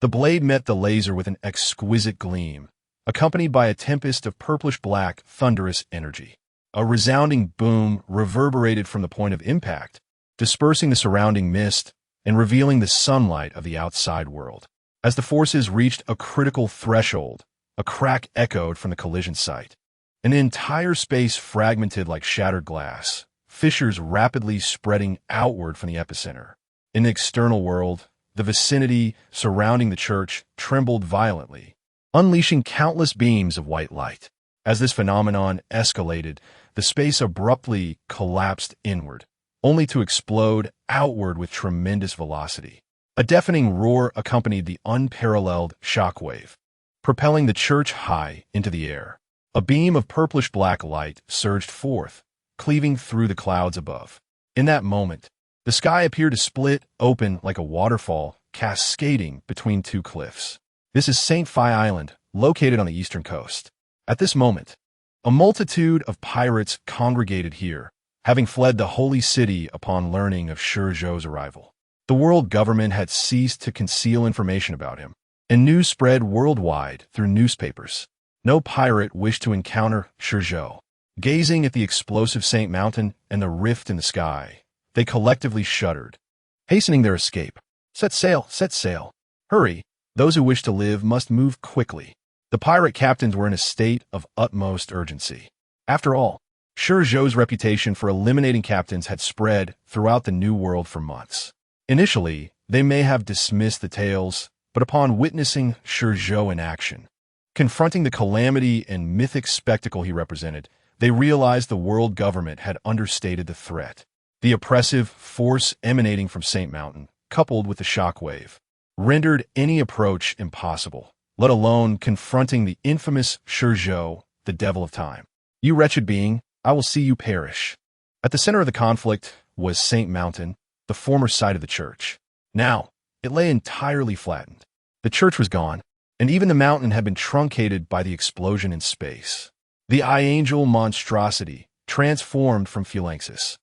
Speaker 1: The blade met the laser with an exquisite gleam, accompanied by a tempest of purplish-black, thunderous energy. A resounding boom reverberated from the point of impact, dispersing the surrounding mist and revealing the sunlight of the outside world. As the forces reached a critical threshold, a crack echoed from the collision site. An entire space fragmented like shattered glass, fissures rapidly spreading outward from the epicenter. In the external world, the vicinity surrounding the church trembled violently, unleashing countless beams of white light. As this phenomenon escalated, the space abruptly collapsed inward, only to explode outward with tremendous velocity. A deafening roar accompanied the unparalleled shockwave, propelling the church high into the air. A beam of purplish-black light surged forth, cleaving through the clouds above. In that moment, the sky appeared to split open like a waterfall cascading between two cliffs. This is St. Phi Island, located on the eastern coast. At this moment, a multitude of pirates congregated here, having fled the holy city upon learning of ShiZhou's arrival. The world government had ceased to conceal information about him, and news spread worldwide through newspapers. No pirate wished to encounter ShiZhou. Gazing at the explosive Saint Mountain and the rift in the sky, they collectively shuddered, hastening their escape. Set sail, set sail. Hurry, those who wish to live must move quickly. The pirate captains were in a state of utmost urgency. After all, ShiZhou's reputation for eliminating captains had spread throughout the New World for months. Initially, they may have dismissed the tales, but upon witnessing ShiZhou in action, confronting the calamity and mythic spectacle he represented, they realized the world government had understated the threat. The oppressive force emanating from Saint Mountain, coupled with the shockwave, rendered any approach impossible, let alone confronting the infamous ShiZhou, the devil of time. You wretched being, I will see you perish. At the center of the conflict was Saint Mountain, the former site of the church. Now, it lay entirely flattened. The church was gone, and even the mountain had been truncated by the explosion in space. The Eye-Angel monstrosity, transformed from Phalanxus,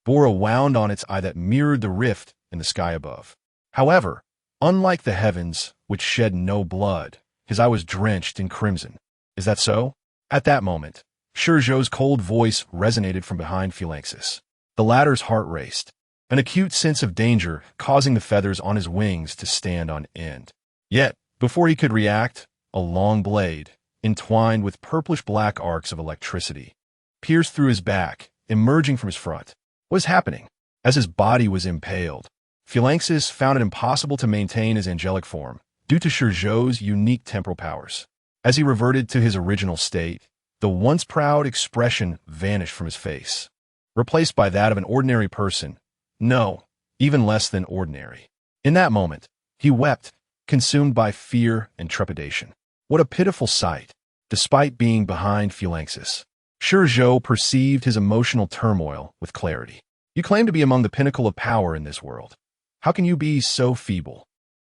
Speaker 1: bore a wound on its eye that mirrored the rift in the sky above. However, unlike the heavens, which shed no blood, his eye was drenched in crimson. Is that so? At that moment, ShiZhou's cold voice resonated from behind Phalanxus. The latter's heart raced, an acute sense of danger causing the feathers on his wings to stand on end. Yet, before he could react, a long blade, entwined with purplish-black arcs of electricity, pierced through his back, emerging from his front. What was happening? As his body was impaled, Phalanxus found it impossible to maintain his angelic form due to ShiZhou's unique temporal powers. As he reverted to his original state, the once proud expression vanished from his face, replaced by that of an ordinary person. No, even less than ordinary. In that moment, he wept, consumed by fear and trepidation. What a pitiful sight! Despite being behind Phalanxus, ShiZhou perceived his emotional turmoil with clarity. You claim to be among the pinnacle of power in this world. How can you be so feeble?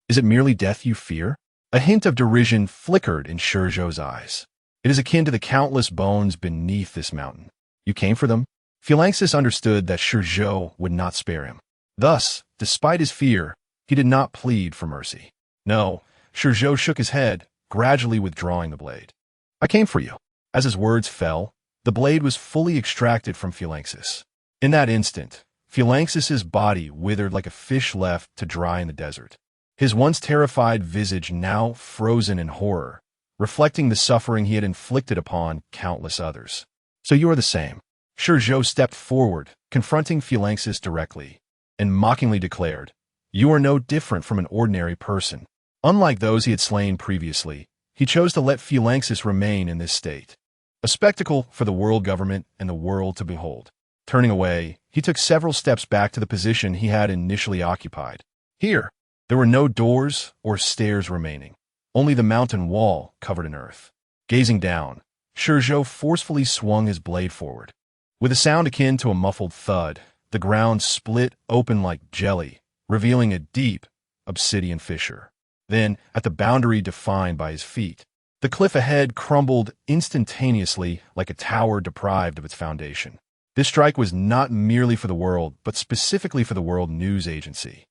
Speaker 1: Is it merely death you fear? A hint of derision flickered in ShiZhou's eyes. It is akin to the countless bones beneath this mountain. You came for them? Phalanxus understood that ShiZhou would not spare him. Thus, despite his fear, he did not plead for mercy. No, ShiZhou shook his head, gradually withdrawing the blade. I came for you. As his words fell, the blade was fully extracted from Phalanxus. In that instant, Phalanxus's body withered like a fish left to dry in the desert. His once terrified visage now frozen in horror, reflecting the suffering he had inflicted upon countless others. So you are the same. ShiZhou stepped forward, confronting Phalanxus directly, and mockingly declared, You are no different from an ordinary person. Unlike those he had slain previously, he chose to let Phalanxus remain in this state, a spectacle for the world government and the world to behold. Turning away, he took several steps back to the position he had initially occupied. Here, there were no doors or stairs remaining, only the mountain wall covered in earth. Gazing down, ShiZhou forcefully swung his blade forward. With a sound akin to a muffled thud, the ground split open like jelly, revealing a deep, obsidian fissure. Then, at the boundary defined by his feet, the cliff ahead crumbled instantaneously like a tower deprived of its foundation. This strike was not merely for the world, but specifically for the World News Agency.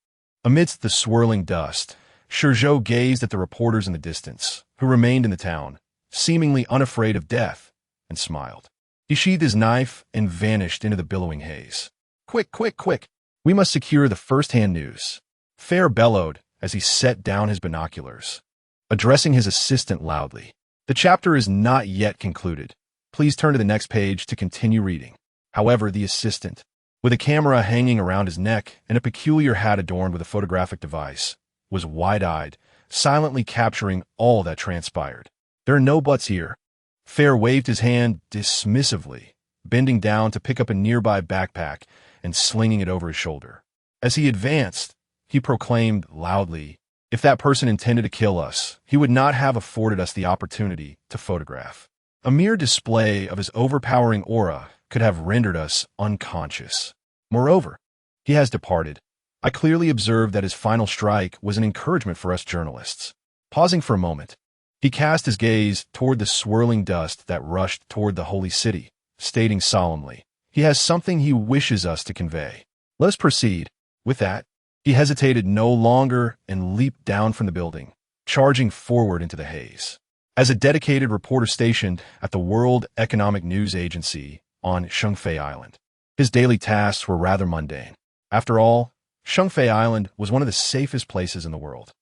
Speaker 1: Amidst the swirling dust, ShiZhou gazed at the reporters in the distance, who remained in the town, seemingly unafraid of death, and smiled. He sheathed his knife and vanished into the billowing haze. Quick, quick, quick! We must secure the first-hand news. Fair bellowed as he set down his binoculars, addressing his assistant loudly. The chapter is not yet concluded. Please turn to the next page to continue reading. However, the assistant, with a camera hanging around his neck and a peculiar hat adorned with a photographic device, was wide-eyed, silently capturing all that transpired. There are no buts here. Fair waved his hand dismissively, bending down to pick up a nearby backpack and slinging it over his shoulder. As he advanced, he proclaimed loudly, "If that person intended to kill us, he would not have afforded us the opportunity to photograph. A mere display of his overpowering aura could have rendered us unconscious. Moreover, he has departed. I clearly observed that his final strike was an encouragement for us journalists." Pausing for a moment, he cast his gaze toward the swirling dust that rushed toward the holy city, stating solemnly, "He has something he wishes us to convey. Let us proceed." With that, he hesitated no longer and leaped down from the building, charging forward into the haze. As a dedicated reporter stationed at the World Economic News Agency on Shungfei Island, his daily tasks were rather mundane. After all, Shungfei Island was one of the safest places in the world.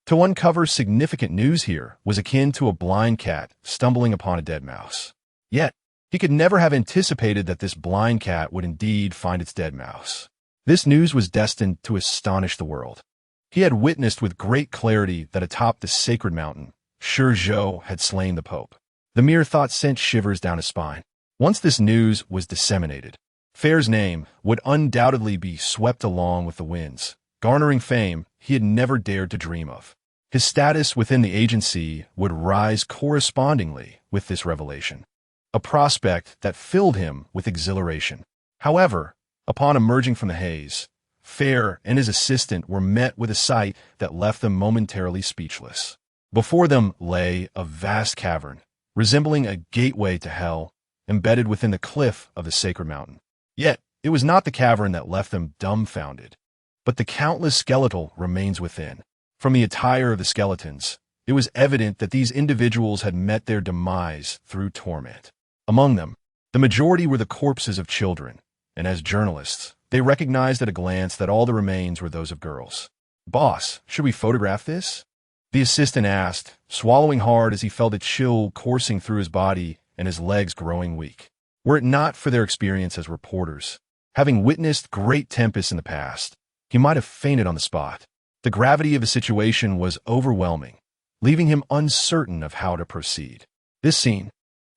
Speaker 1: To uncover significant news here was akin to a blind cat stumbling upon a dead mouse. Yet, he could never have anticipated that this blind cat would indeed find its dead mouse. This news was destined to astonish the world. He had witnessed with great clarity that atop the sacred mountain, ShiZhou had slain the Pope. The mere thought sent shivers down his spine. Once this news was disseminated, Fair's name would undoubtedly be swept along with the winds, garnering fame he had never dared to dream of. His status within the agency would rise correspondingly with this revelation, a prospect that filled him with exhilaration. However, upon emerging from the haze, Fair and his assistant were met with a sight that left them momentarily speechless. Before them lay a vast cavern, resembling a gateway to hell, embedded within the cliff of the sacred mountain. Yet, it was not the cavern that left them dumbfounded, but the countless skeletal remains within. From the attire of the skeletons, it was evident that these individuals had met their demise through torment. Among them, the majority were the corpses of children, and as journalists, they recognized at a glance that all the remains were those of girls. "Boss, should we photograph this?" the assistant asked, swallowing hard as he felt a chill coursing through his body and his legs growing weak. Were it not for their experience as reporters, having witnessed great tempests in the past, he might have fainted on the spot. The gravity of the situation was overwhelming, leaving him uncertain of how to proceed. This scene,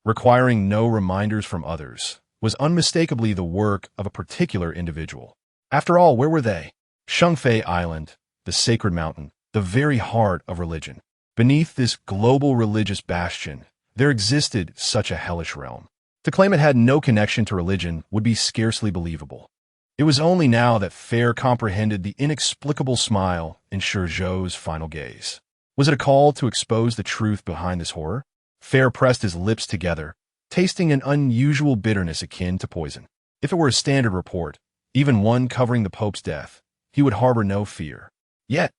Speaker 1: requiring no reminders from others, was unmistakably the work of a particular individual. After all, where were they? Shungfei Island, the sacred mountain, the very heart of religion. Beneath this global religious bastion, there existed such a hellish realm. To claim it had no connection to religion would be scarcely believable. It was only now that Fair comprehended the inexplicable smile in ShiZhou's final gaze. Was it a call to expose the truth behind this horror? Fair pressed his lips together, tasting an unusual bitterness akin to poison. If it were a standard report, even one covering the Pope's death, he would harbor no fear. Yet,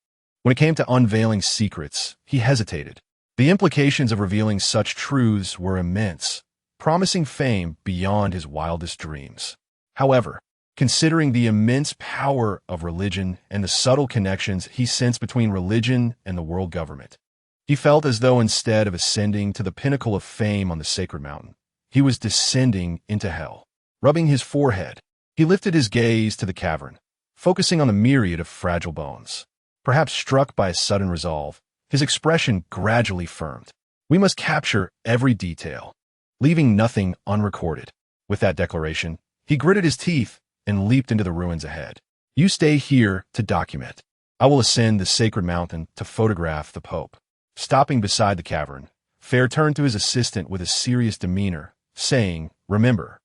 Speaker 1: when it came to unveiling secrets, he hesitated. The implications of revealing such truths were immense, promising fame beyond his wildest dreams. However, considering the immense power of religion and the subtle connections he sensed between religion and the world government, he felt as though instead of ascending to the pinnacle of fame on the sacred mountain, he was descending into hell. Rubbing his forehead, he lifted his gaze to the cavern, focusing on the myriad of fragile bones. Perhaps struck by a sudden resolve, his expression gradually firmed. "We must capture every detail, leaving nothing unrecorded." With that declaration, he gritted his teeth and leaped into the ruins ahead. "You stay here to document. I will ascend the sacred mountain to photograph the Pope." Stopping beside the cavern, Fair turned to his assistant with a serious demeanor, saying, "Remember,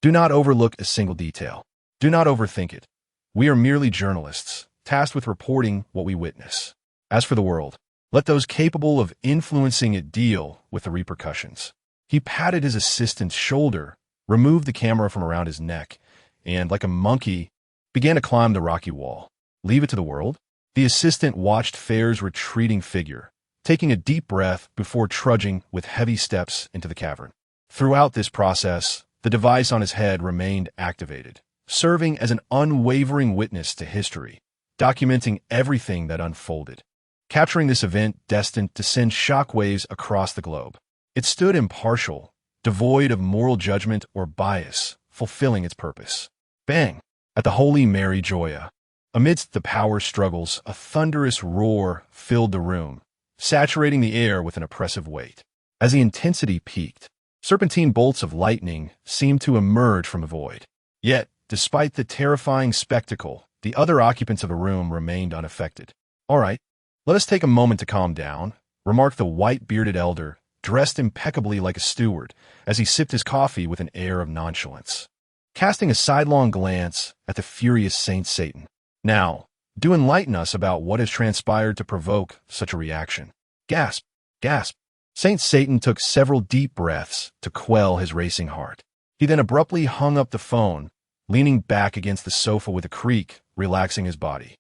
Speaker 1: do not overlook a single detail. Do not overthink it. We are merely journalists, tasked with reporting what we witness. As for the world, let those capable of influencing it deal with the repercussions. He patted his assistant's shoulder, removed the camera from around his neck, and, like a monkey, began to climb the rocky wall. Leave it to the world? The assistant watched Fair's retreating figure, taking a deep breath before trudging with heavy steps into the cavern. Throughout this process, the device on his head remained activated, serving as an unwavering witness to history, documenting everything that unfolded, capturing this event destined to send shockwaves across the globe. It stood impartial, devoid of moral judgment or bias, fulfilling its purpose. Bang! At the Holy Mary Joya. Amidst the power struggles, a thunderous roar filled the room, saturating the air with an oppressive weight. As the intensity peaked, serpentine bolts of lightning seemed to emerge from the void. Yet, despite the terrifying spectacle, the other occupants of the room remained unaffected. "All right, let us take a moment to calm down," remarked the white-bearded elder, dressed impeccably like a steward, as he sipped his coffee with an air of nonchalance. Casting a sidelong glance at the furious Saint Satan. "Now, do enlighten us about what has transpired to provoke such a reaction." Gasp! Gasp! Saint Satan took several deep breaths to quell his racing heart. He then abruptly hung up the phone, leaning back against the sofa with a creak, relaxing his body.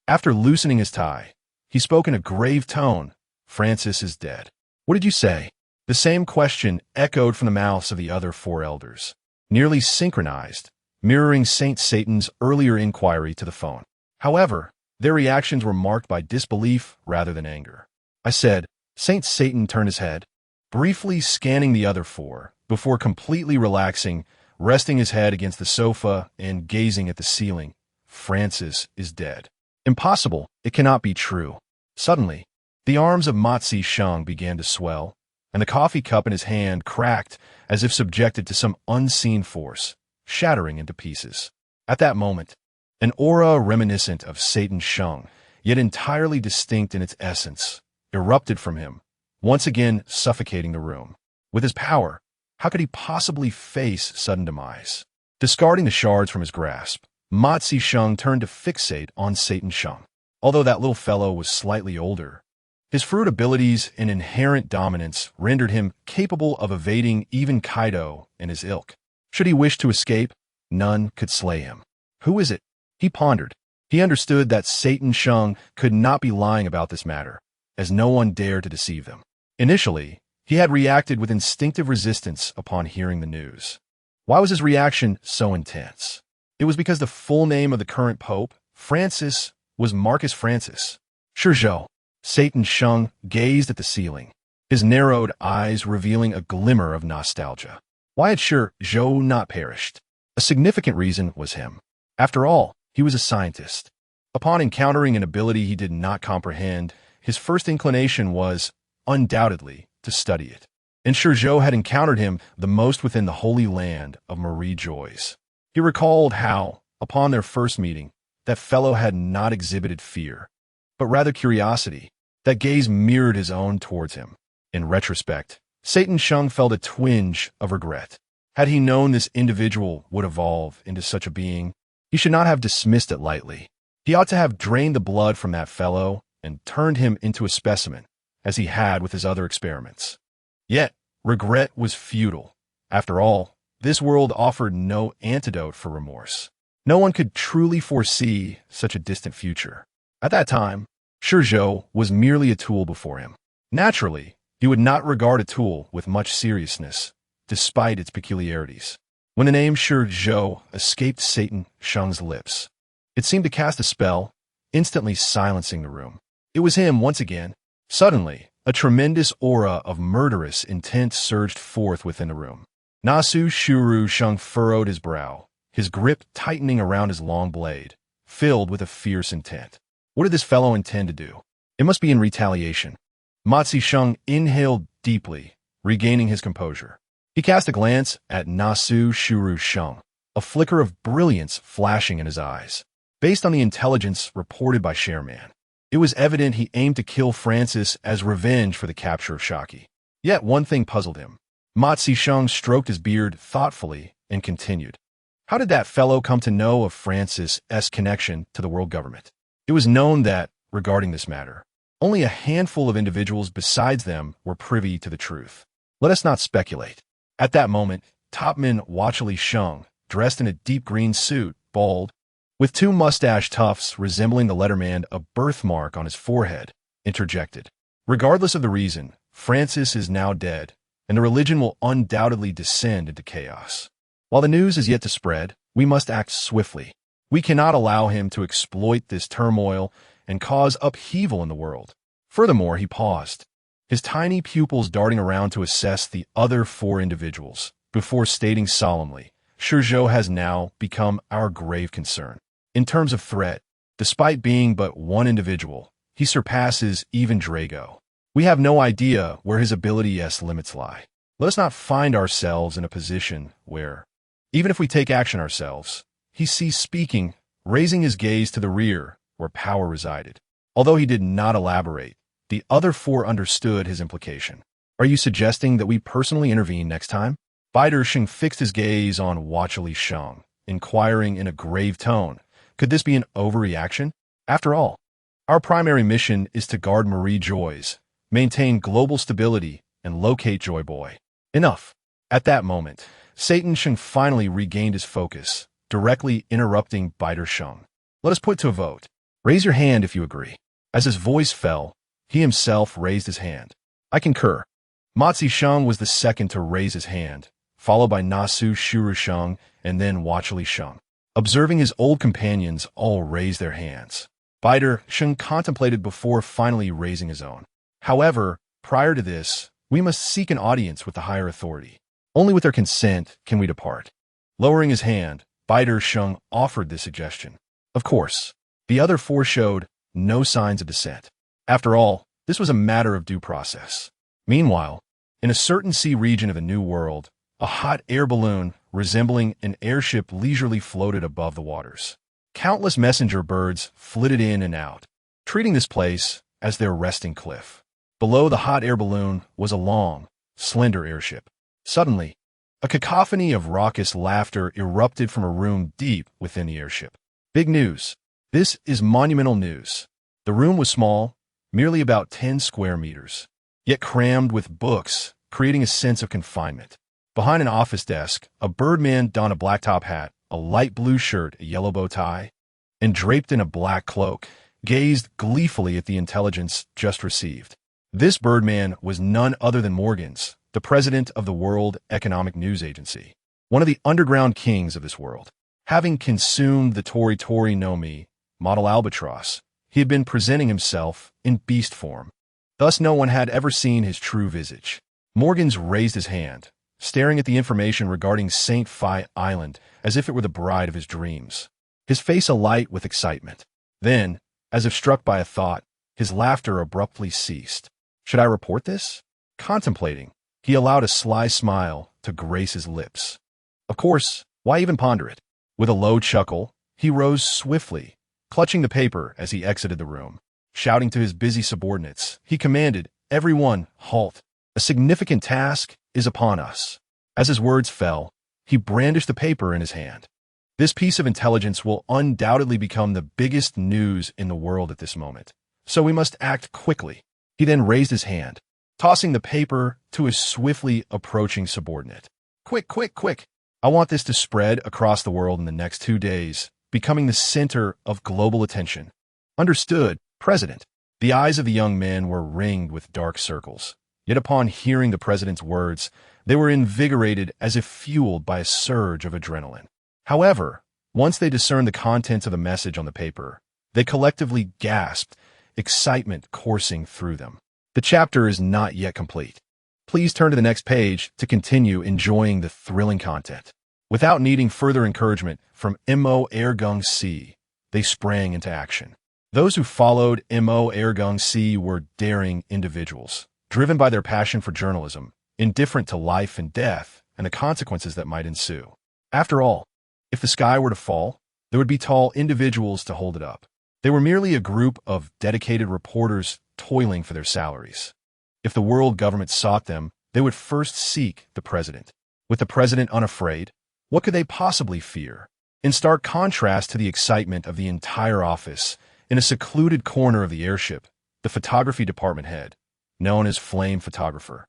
Speaker 1: After loosening his tie, he spoke in a grave tone. "Francis is dead." "What did you say?" The same question echoed from the mouths of the other four elders, nearly synchronized, mirroring Saint Satan's earlier inquiry to the phone. However, their reactions were marked by disbelief rather than anger. "I said," Saint Satan turned his head, briefly scanning the other four, before completely relaxing, resting his head against the sofa and gazing at the ceiling. "Francis is dead." "Impossible. It cannot be true." Suddenly, the arms of Ma Sheng began to swell, and the coffee cup in his hand cracked as if subjected to some unseen force, shattering into pieces. At that moment, an aura reminiscent of Satan Sheng, yet entirely distinct in its essence, erupted from him, once again suffocating the room. With his power, how could he possibly face sudden demise? Discarding the shards from his grasp, Ma Sheng turned to fixate on Satan Sheng. Although that little fellow was slightly older, his fruit abilities and inherent dominance rendered him capable of evading even Kaido and his ilk. Should he wish to escape, none could slay him. Who is it? He pondered. He understood that Satan Sheng could not be lying about this matter, as no one dared to deceive them. Initially, he had reacted with instinctive resistance upon hearing the news. Why was his reaction so intense? It was because the full name of the current pope, Francis, was Marcus Francis. ShiZhou. Satan Sheng gazed at the ceiling, his narrowed eyes revealing a glimmer of nostalgia. Why had ShiZhou not perished? A significant reason was him. After all, he was a scientist. Upon encountering an ability he did not comprehend, his first inclination was, undoubtedly, to study it. And ShiZhou had encountered him the most within the holy land of Marie Joyce. He recalled how, upon their first meeting, that fellow had not exhibited fear, but rather curiosity. That gaze mirrored his own towards him. In retrospect, Satan Sheng felt a twinge of regret. Had he known this individual would evolve into such a being, he should not have dismissed it lightly. He ought to have drained the blood from that fellow and turned him into a specimen, as he had with his other experiments. Yet, regret was futile. After all, this world offered no antidote for remorse. No one could truly foresee such a distant future. At that time, ShiZhou was merely a tool before him. Naturally, he would not regard a tool with much seriousness, despite its peculiarities. When the name ShiZhou escaped Satan Sheng's lips, it seemed to cast a spell, instantly silencing the room. It was him once again. Suddenly, a tremendous aura of murderous intent surged forth within the room. Nasu Shuru Sheng furrowed his brow, his grip tightening around his long blade, filled with a fierce intent. What did this fellow intend to do? It must be in retaliation. Ma Sheng inhaled deeply, regaining his composure. He cast a glance at Nasu Shuru Sheng, a flicker of brilliance flashing in his eyes. Based on the intelligence reported by Shareman, it was evident he aimed to kill Francis as revenge for the capture of Shaki. Yet one thing puzzled him. Ma Sheng stroked his beard thoughtfully and continued. How did that fellow come to know of Francis's connection to the world government? It was known that, regarding this matter, only a handful of individuals besides them were privy to the truth. Let us not speculate. At that moment, topman Wachili Sheng, dressed in a deep green suit, bald, with two mustache tufts resembling the letterman a birthmark on his forehead, interjected. Regardless of the reason, Francis is now dead, and the religion will undoubtedly descend into chaos. While the news is yet to spread, we must act swiftly. We cannot allow him to exploit this turmoil and cause upheaval in the world. Furthermore, he paused, his tiny pupils darting around to assess the other four individuals, before stating solemnly, ShiZhou has now become our grave concern. In terms of threat, despite being but one individual, he surpasses even Drago. We have no idea where his ability's limits lie. Let us not find ourselves in a position where, even if we take action ourselves, he ceased speaking, raising his gaze to the rear, where power resided. Although he did not elaborate, the other four understood his implication. Are you suggesting that we personally intervene next time? Baider Sheng fixed his gaze on Wachili Sheng, inquiring in a grave tone, could this be an overreaction? After all, our primary mission is to guard Marie Joy's, maintain global stability, and locate Joy Boy. Enough. At that moment, Satan Sheng finally regained his focus, directly interrupting Baider Sheng. Let us put to a vote. Raise your hand if you agree. As his voice fell, he himself raised his hand. I concur. Matzi Sheng was the second to raise his hand, followed by Nasu Shuru Sheng and then Wachili Sheng. Observing his old companions all raise their hands, Baider Sheng contemplated before finally raising his own. However, prior to this, we must seek an audience with the higher authority. Only with their consent can we depart. Lowering his hand, Baider Sheng offered this suggestion. Of course, the other four showed no signs of dissent. After all, this was a matter of due process. Meanwhile, in a certain sea region of the New World, a hot air balloon resembling an airship leisurely floated above the waters. Countless messenger birds flitted in and out, treating this place as their resting cliff. Below the hot air balloon was a long, slender airship. Suddenly, a cacophony of raucous laughter erupted from a room deep within the airship. Big news. This is monumental news. The room was small, merely about 10 square meters, yet crammed with books, creating a sense of confinement. Behind an office desk, a birdman donned a black top hat, a light blue shirt, a yellow bow tie, and draped in a black cloak, gazed gleefully at the intelligence just received. This birdman was none other than Morgans, the president of the World Economic News Agency, one of the underground kings of this world. Having consumed the Tori Tori no Mi, model albatross, he had been presenting himself in beast form. Thus no one had ever seen his true visage. Morgans raised his hand, staring at the information regarding St. Phi Island as if it were the bride of his dreams, his face alight with excitement. Then, as if struck by a thought, his laughter abruptly ceased. Should I report this? Contemplating, he allowed a sly smile to grace his lips. Of course, why even ponder it? With a low chuckle, he rose swiftly, clutching the paper as he exited the room. Shouting to his busy subordinates, he commanded, "Everyone, halt. A significant task is upon us." As his words fell, he brandished the paper in his hand. This piece of intelligence will undoubtedly become the biggest news in the world at this moment, so we must act quickly. He then raised his hand, tossing the paper to his swiftly approaching subordinate. Quick, quick, quick. I want this to spread across the world in the next 2 days, becoming the center of global attention. Understood, President. The eyes of the young men were ringed with dark circles. Yet upon hearing the president's words, they were invigorated as if fueled by a surge of adrenaline. However, once they discerned the contents of the message on the paper, they collectively gasped, excitement coursing through them. The chapter is not yet complete. Please turn to the next page to continue enjoying the thrilling content. Without needing further encouragement from Mo Ergung C, they sprang into action. Those who followed Mo Ergung C were daring individuals, driven by their passion for journalism, indifferent to life and death and the consequences that might ensue. After all, if the sky were to fall, there would be tall individuals to hold it up. They were merely a group of dedicated reporters toiling for their salaries. If the world government sought them, they would first seek the president. With the president unafraid, what could they possibly fear? In stark contrast to the excitement of the entire office, In a secluded corner of the airship, the photography department head, known as Flame Photographer,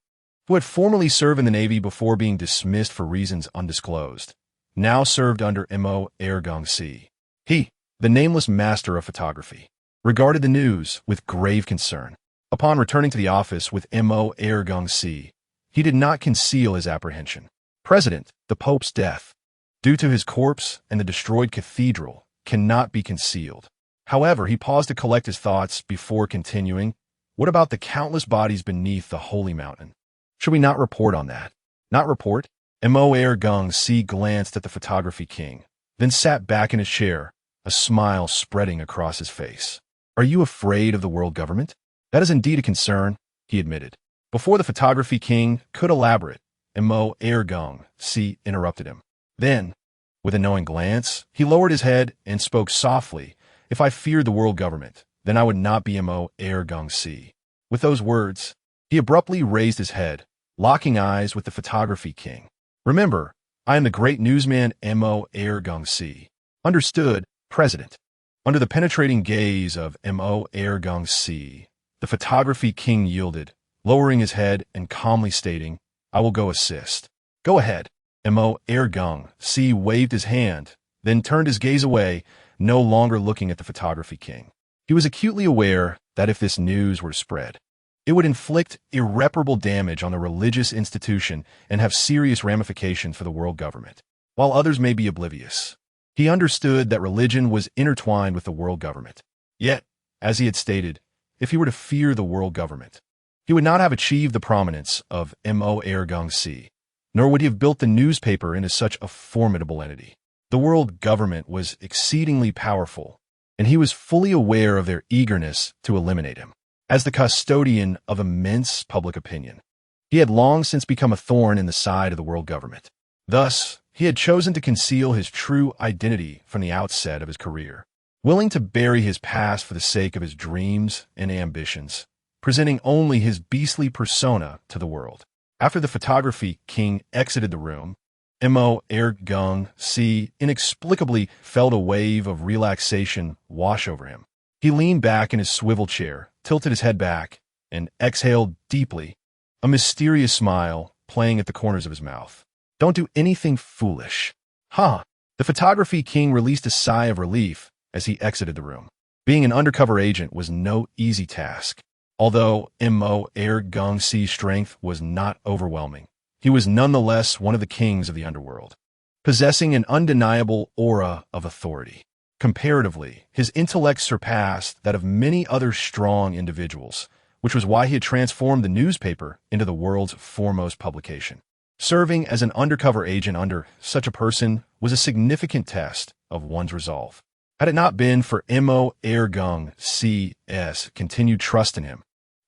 Speaker 1: who had formerly served in the Navy before being dismissed for reasons undisclosed, now served under Mo Ergang-si. He, the nameless master of photography, regarded the news with grave concern. Upon returning to the office with Mo Ergang-si, he did not conceal his apprehension. President, the Pope's death, due to his corpse and the destroyed cathedral, cannot be concealed. However, he paused to collect his thoughts before continuing. What about the countless bodies beneath the holy mountain? Should we not report on that? Not report? Mo Ergang-si glanced at the photography king, then sat back in his chair, a smile spreading across his face. Are you afraid of the world government? That is indeed a concern, he admitted. Before the photography king could elaborate, Mo Ergang-si interrupted him. Then, with a knowing glance, he lowered his head and spoke softly. If I feared the world government, then I would not be Mo Ergang-si. With those words, he abruptly raised his head, locking eyes with the photography king. Remember, I am the great newsman Mo Ergang-si. Understood, President. Under the penetrating gaze of Mo Ergang-si, the photography king yielded, lowering his head and calmly stating, I will go assist. Go ahead. Mo Ergang-si waved his hand, then turned his gaze away, no longer looking at the photography king. He was acutely aware that if this news were to spread, it would inflict irreparable damage on the religious institution and have serious ramifications for the world government. While others may be oblivious, he understood that religion was intertwined with the world government. Yet, as he had stated, if he were to fear the world government, he would not have achieved the prominence of Mo Ergang-si, nor would he have built the newspaper into such a formidable entity. The world government was exceedingly powerful, and he was fully aware of their eagerness to eliminate him. As the custodian of immense public opinion, he had long since become a thorn in the side of the world government. Thus, he had chosen to conceal his true identity from the outset of his career, willing to bury his past for the sake of his dreams and ambitions, presenting only his beastly persona to the world. After the photography king exited the room, Mo Ergang-si inexplicably felt a wave of relaxation wash over him. He leaned back in his swivel chair, tilted his head back, and exhaled deeply, a mysterious smile playing at the corners of his mouth. Don't do anything foolish. Huh. The photography king released a sigh of relief as he exited the room. Being an undercover agent was no easy task. Although Mo Ergang-si's strength was not overwhelming, he was nonetheless one of the kings of the underworld, possessing an undeniable aura of authority. Comparatively, his intellect surpassed that of many other strong individuals, which was why he had transformed the newspaper into the world's foremost publication. Serving as an undercover agent under such a person was a significant test of one's resolve. Had it not been for Mo Ergang-si's continued trust in him,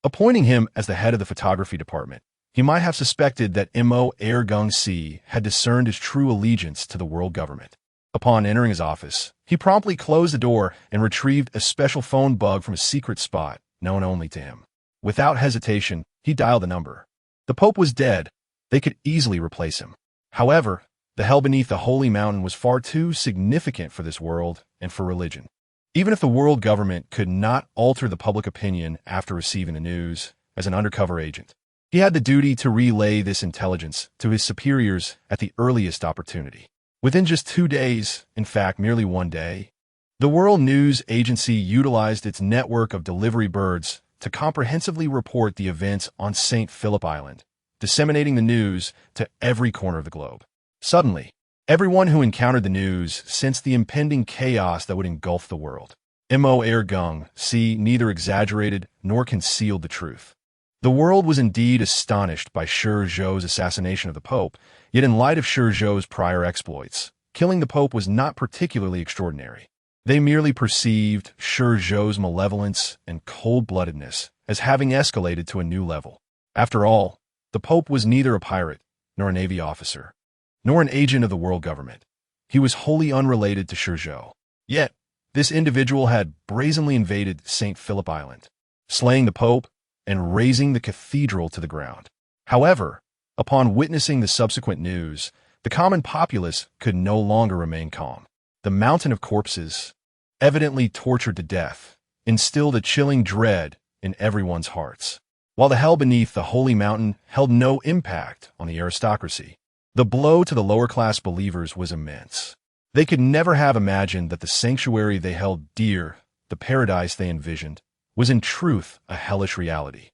Speaker 1: appointing him as the head of the photography department, he might have suspected that Mo Ergang-si had discerned his true allegiance to the world government. Upon entering his office, he promptly closed the door and retrieved a special phone bug from a secret spot known only to him. Without hesitation, he dialed the number. The Pope was dead. They could easily replace him. However, the hell beneath the holy mountain was far too significant for this world and for religion. Even if the world government could not alter the public opinion after receiving the news, as an undercover agent, he had the duty to relay this intelligence to his superiors at the earliest opportunity. Within just 2 days, in fact merely 1 day, the World News Agency utilized its network of delivery birds to comprehensively report the events on St. Philip Island, disseminating the news to every corner of the globe. Suddenly, everyone who encountered the news sensed the impending chaos that would engulf the world. Mo Ergang-si neither exaggerated nor concealed the truth. The world was indeed astonished by ShiZhou's assassination of the Pope, yet in light of ShiZhou's prior exploits, killing the Pope was not particularly extraordinary. They merely perceived ShiZhou's malevolence and cold-bloodedness as having escalated to a new level. After all, the Pope was neither a pirate, nor a Navy officer, nor an agent of the world government. He was wholly unrelated to ShiZhou. Yet, this individual had brazenly invaded St. Philip Island, slaying the Pope and razing the cathedral to the ground. However, upon witnessing the subsequent news, the common populace could no longer remain calm. The mountain of corpses, evidently tortured to death, instilled a chilling dread in everyone's hearts. While the hell beneath the holy mountain held no impact on the aristocracy, the blow to the lower-class believers was immense. They could never have imagined that the sanctuary they held dear, the paradise they envisioned, was in truth a hellish reality.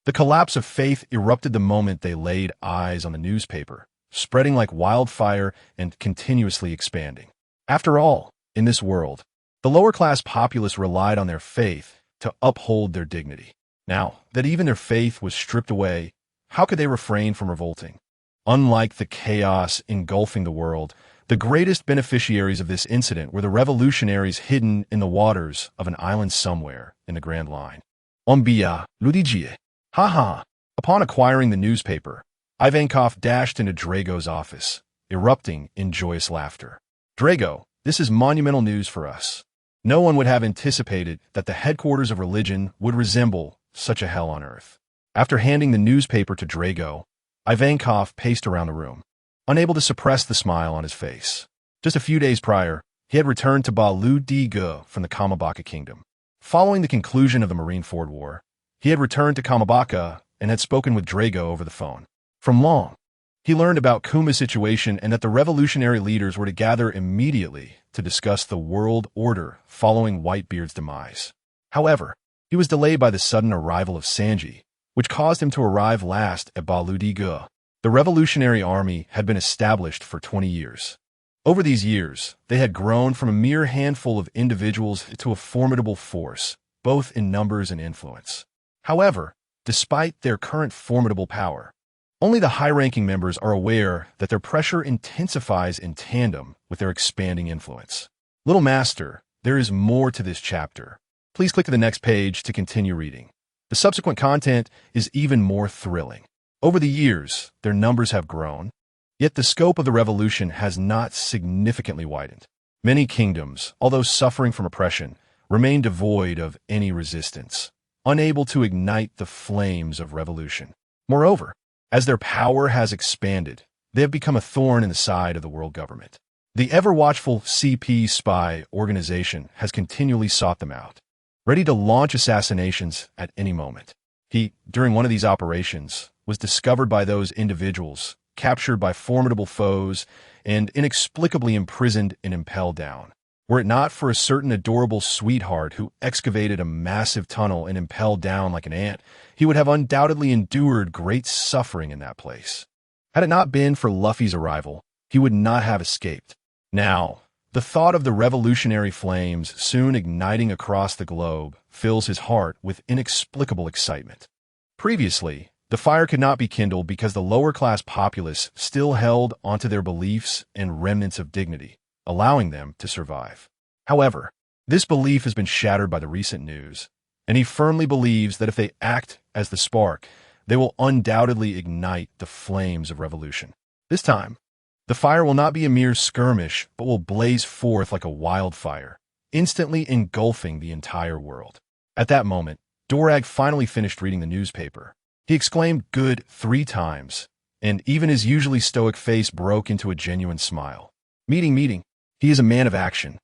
Speaker 1: The collapse of faith erupted the moment they laid eyes on the newspaper, spreading like wildfire and continuously expanding. After all, in this world, the lower-class populace relied on their faith to uphold their dignity. Now that even their faith was stripped away, how could they refrain from revolting? Unlike the chaos engulfing the world, the greatest beneficiaries of this incident were the revolutionaries hidden in the waters of an island somewhere in the Grand Line. Ombia, Ludigie. Ha. Upon acquiring the newspaper, Ivankov dashed into Drago's office, erupting in joyous laughter. Drago, this is monumental news for us. No one would have anticipated that the headquarters of religion would resemble such a hell on earth. After handing the newspaper to Drago, Ivankov paced around the room, unable to suppress the smile on his face. Just a few days prior, he had returned to Balu-Diga from the Kamabaka kingdom. Following the conclusion of the Marineford War, he had returned to Kamabaka and had spoken with Drago over the phone. From Long, he learned about Kuma's situation and that the revolutionary leaders were to gather immediately to discuss the world order following Whitebeard's demise. However, he was delayed by the sudden arrival of Sanji, which caused him to arrive last at Balu-Diga. The Revolutionary Army had been established for 20 years. Over these years, they had grown from a mere handful of individuals to a formidable force, both in numbers and influence. However, despite their current formidable power, only the high-ranking members are aware that their pressure intensifies in tandem with their expanding influence. Little Master, there is more to this chapter. Please click to the next page to continue reading. The subsequent content is even more thrilling. Over the years, their numbers have grown, yet the scope of the revolution has not significantly widened. Many kingdoms, although suffering from oppression, remain devoid of any resistance, unable to ignite the flames of revolution. Moreover, as their power has expanded, they have become a thorn in the side of the world government. The ever-watchful CP spy organization has continually sought them out, ready to launch assassinations at any moment. He, during one of these operations, was discovered by those individuals, captured by formidable foes, and inexplicably imprisoned and impelled down. Were it not for a certain adorable sweetheart who excavated a massive tunnel and impelled down like an ant, he would have undoubtedly endured great suffering in that place. Had it not been for Luffy's arrival, he would not have escaped. Now, the thought of the revolutionary flames soon igniting across the globe fills his heart with inexplicable excitement. Previously, the fire could not be kindled because the lower-class populace still held onto their beliefs and remnants of dignity, allowing them to survive. However, this belief has been shattered by the recent news, and he firmly believes that if they act as the spark, they will undoubtedly ignite the flames of revolution. This time, the fire will not be a mere skirmish, but will blaze forth like a wildfire, instantly engulfing the entire world. At that moment, Dorag finally finished reading the newspaper. He exclaimed "good" 3 times, and even his usually stoic face broke into a genuine smile. Meeting. He is a man of action.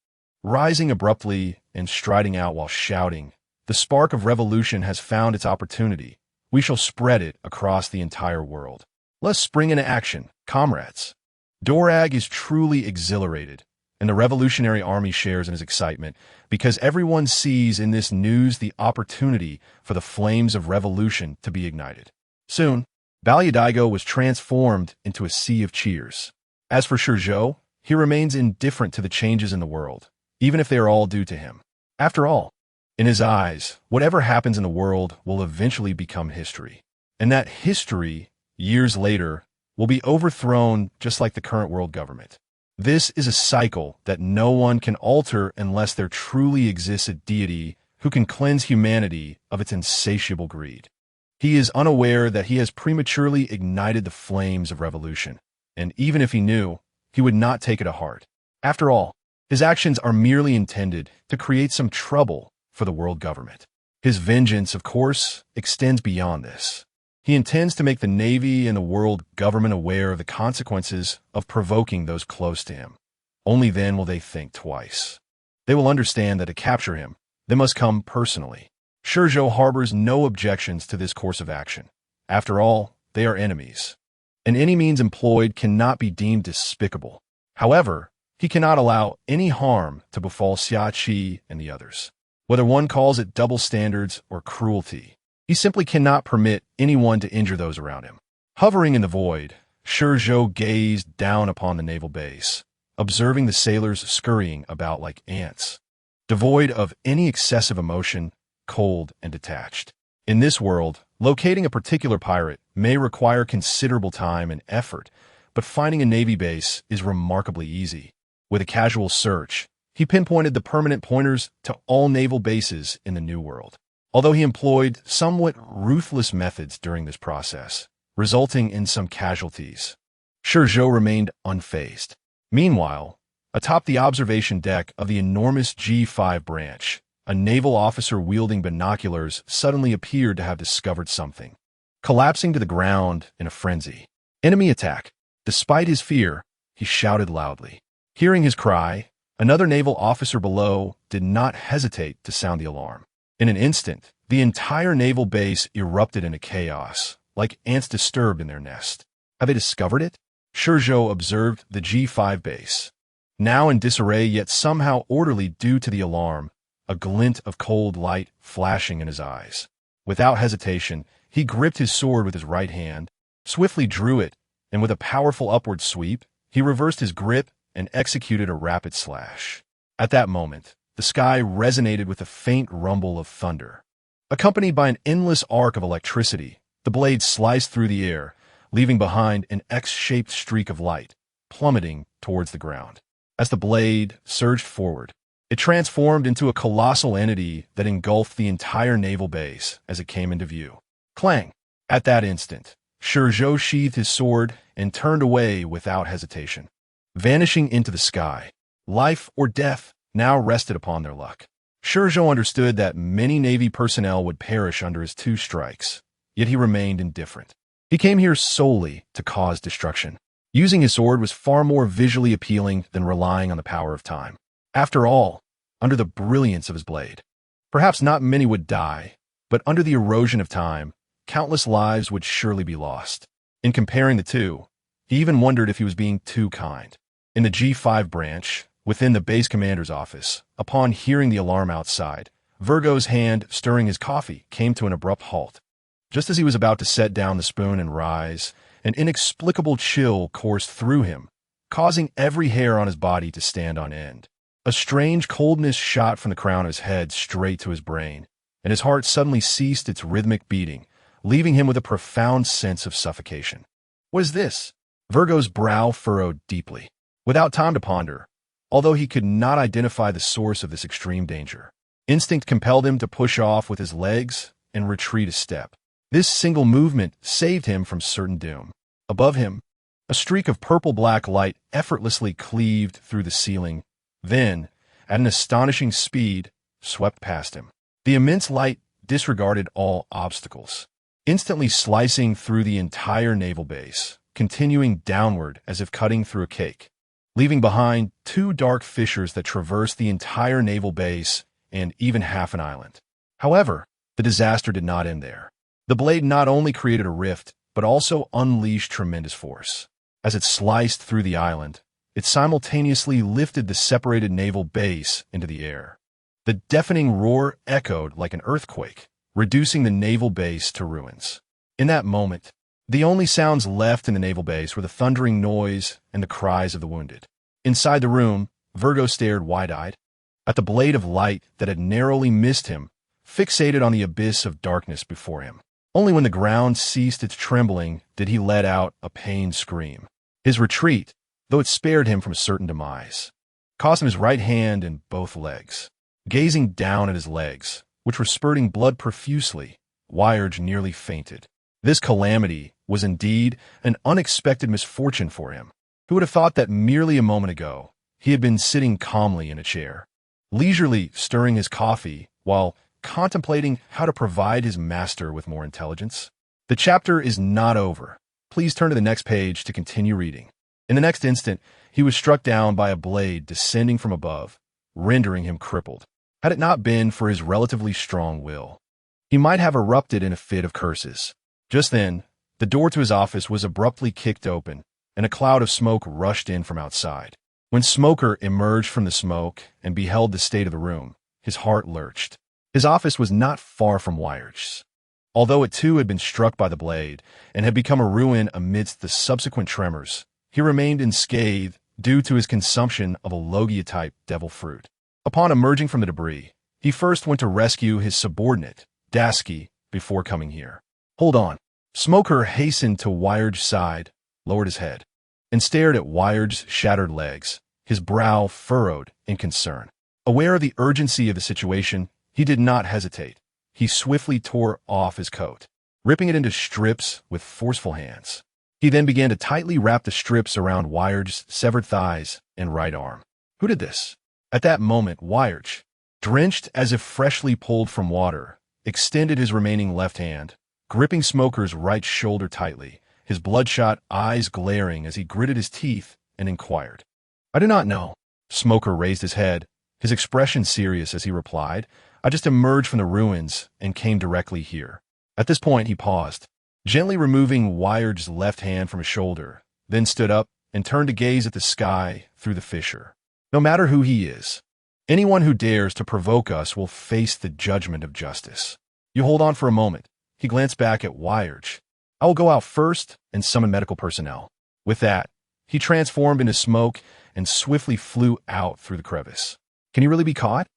Speaker 1: Rising abruptly and striding out while shouting, "The spark of revolution has found its opportunity. We shall spread it across the entire world. Let's spring into action, comrades." Dorag is truly exhilarated, and the Revolutionary Army shares in his excitement because everyone sees in this news the opportunity for the flames of revolution to be ignited. Soon, Balu-Diga was transformed into a sea of cheers. As for ShiZhou, he remains indifferent to the changes in the world, even if they are all due to him. After all, in his eyes, whatever happens in the world will eventually become history, and that history, years later, will be overthrown just like the current world government. This is a cycle that no one can alter unless there truly exists a deity who can cleanse humanity of its insatiable greed. He is unaware that he has prematurely ignited the flames of revolution, and even if he knew, he would not take it to heart. After all, his actions are merely intended to create some trouble for the world government. His vengeance, of course, extends beyond this. He intends to make the Navy and the world government aware of the consequences of provoking those close to him. Only then will they think twice. They will understand that to capture him, they must come personally. ShiZhou harbors no objections to this course of action. After all, they are enemies, and any means employed cannot be deemed despicable. However, he cannot allow any harm to befall ShiZhou and the others. Whether one calls it double standards or cruelty, he simply cannot permit anyone to injure those around him. Hovering in the void, ShiZhou gazed down upon the naval base, observing the sailors scurrying about like ants, devoid of any excessive emotion, cold and detached. In this world, locating a particular pirate may require considerable time and effort, but finding a Navy base is remarkably easy. With a casual search, he pinpointed the permanent pointers to all naval bases in the New World. Although he employed somewhat ruthless methods during this process, resulting in some casualties, ShiZhou remained unfazed. Meanwhile, atop the observation deck of the enormous G5 branch, a naval officer wielding binoculars suddenly appeared to have discovered something. Collapsing to the ground in a frenzy. Enemy attack! Despite his fear, he shouted loudly. Hearing his cry, another naval officer below did not hesitate to sound the alarm. In an instant, the entire naval base erupted into chaos, like ants disturbed in their nest. Have they discovered it? ShiZhou observed the G5 base, now in disarray yet somehow orderly due to the alarm, a glint of cold light flashing in his eyes. Without hesitation, he gripped his sword with his right hand, swiftly drew it, and with a powerful upward sweep, he reversed his grip and executed a rapid slash. At that moment, the sky resonated with a faint rumble of thunder. Accompanied by an endless arc of electricity, the blade sliced through the air, leaving behind an X-shaped streak of light, plummeting towards the ground. As the blade surged forward, it transformed into a colossal entity that engulfed the entire naval base as it came into view. Clang! At that instant, ShiZhou sheathed his sword and turned away without hesitation. Vanishing into the sky, life or death now rested upon their luck. ShiZhou understood that many Navy personnel would perish under his two strikes, yet he remained indifferent. He came here solely to cause destruction. Using his sword was far more visually appealing than relying on the power of time. After all, under the brilliance of his blade, perhaps not many would die, but under the erosion of time, countless lives would surely be lost. In comparing the two, he even wondered if he was being too kind. In the G5 branch, within the base commander's office, upon hearing the alarm outside, Virgo's hand stirring his coffee came to an abrupt halt. Just as he was about to set down the spoon and rise, an inexplicable chill coursed through him, causing every hair on his body to stand on end. A strange coldness shot from the crown of his head straight to his brain, and his heart suddenly ceased its rhythmic beating, leaving him with a profound sense of suffocation. What is this? Virgo's brow furrowed deeply. Without time to ponder, although he could not identify the source of this extreme danger, instinct compelled him to push off with his legs and retreat a step. This single movement saved him from certain doom. Above him, a streak of purple-black light effortlessly cleaved through the ceiling, then, at an astonishing speed, swept past him. The immense light disregarded all obstacles, instantly slicing through the entire naval base, continuing downward as if cutting through a cake, leaving behind two dark fissures that traversed the entire naval base and even half an island. However, the disaster did not end there. The blade not only created a rift, but also unleashed tremendous force. As it sliced through the island, it simultaneously lifted the separated naval base into the air. The deafening roar echoed like an earthquake, reducing the naval base to ruins. In that moment, the only sounds left in the naval base were the thundering noise and the cries of the wounded. Inside the room, Virgo stared wide-eyed at the blade of light that had narrowly missed him, fixated on the abyss of darkness before him. Only when the ground ceased its trembling did he let out a pained scream. His retreat, though it spared him from a certain demise, cost him his right hand and both legs. Gazing down at his legs, which were spurting blood profusely, Weyerge nearly fainted. This calamity was indeed an unexpected misfortune for him. Who would have thought that merely a moment ago he had been sitting calmly in a chair, leisurely stirring his coffee while contemplating how to provide his master with more intelligence? The chapter is not over. Please turn to the next page to continue reading. In the next instant, he was struck down by a blade descending from above, rendering him crippled. Had it not been for his relatively strong will, he might have erupted in a fit of curses. Just then, the door to his office was abruptly kicked open, and a cloud of smoke rushed in from outside. When Smoker emerged from the smoke and beheld the state of the room, his heart lurched. His office was not far from Wired's. Although it too had been struck by the blade and had become a ruin amidst the subsequent tremors, he remained unscathed due to his consumption of a Logia-type devil fruit. Upon emerging from the debris, he first went to rescue his subordinate, Dasky, before coming here. Hold on. Smoker hastened to Wired's side, lowered his head, and stared at Wired's shattered legs, his brow furrowed in concern. Aware of the urgency of the situation, he did not hesitate. He swiftly tore off his coat, ripping it into strips with forceful hands. He then began to tightly wrap the strips around Wired's severed thighs and right arm. Who did this? At that moment, Wired, drenched as if freshly pulled from water, extended his remaining left hand, gripping Smoker's right shoulder tightly, his bloodshot eyes glaring as he gritted his teeth and inquired. I do not know. Smoker raised his head, his expression serious as he replied, I just emerged from the ruins and came directly here. At this point, he paused, gently removing Wired's left hand from his shoulder, then stood up and turned to gaze at the sky through the fissure. No matter who he is, anyone who dares to provoke us will face the judgment of justice. You hold on for a moment. He glanced back at Wired. I will go out first and summon medical personnel. With that, he transformed into smoke and swiftly flew out through the crevice. Can he really be caught?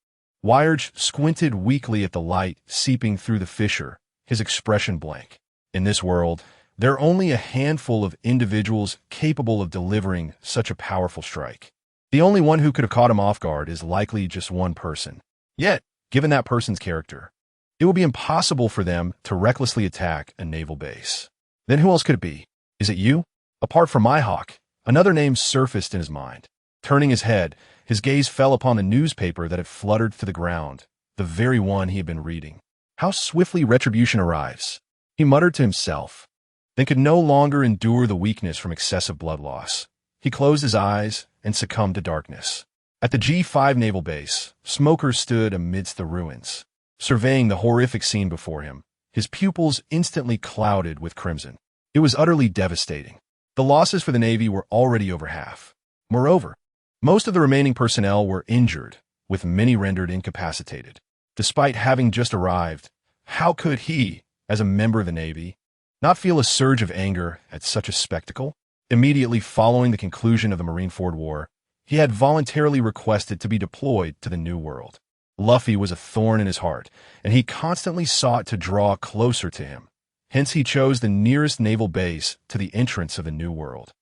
Speaker 1: Wired squinted weakly at the light seeping through the fissure, his expression blank. In this world, there are only a handful of individuals capable of delivering such a powerful strike. The only one who could have caught him off guard is likely just one person. Yet, given that person's character, it will be impossible for them to recklessly attack a naval base. Then who else could it be? Is it you? Apart from my hawk, another name surfaced in his mind. Turning his head, his gaze fell upon the newspaper that had fluttered to the ground, the very one he had been reading. How swiftly retribution arrives, he muttered to himself, then could no longer endure the weakness from excessive blood loss. He closed his eyes and succumbed to darkness. At the G5 naval base, Smoker stood amidst the ruins, surveying the horrific scene before him, his pupils instantly clouded with crimson. It was utterly devastating. The losses for the Navy were already over half. Moreover, most of the remaining personnel were injured, with many rendered incapacitated. Despite having just arrived, how could he, as a member of the Navy, not feel a surge of anger at such a spectacle? Immediately following the conclusion of the Marineford War, he had voluntarily requested to be deployed to the New World. Luffy was a thorn in his heart, and he constantly sought to draw closer to him. Hence he chose the nearest naval base to the entrance of the New World.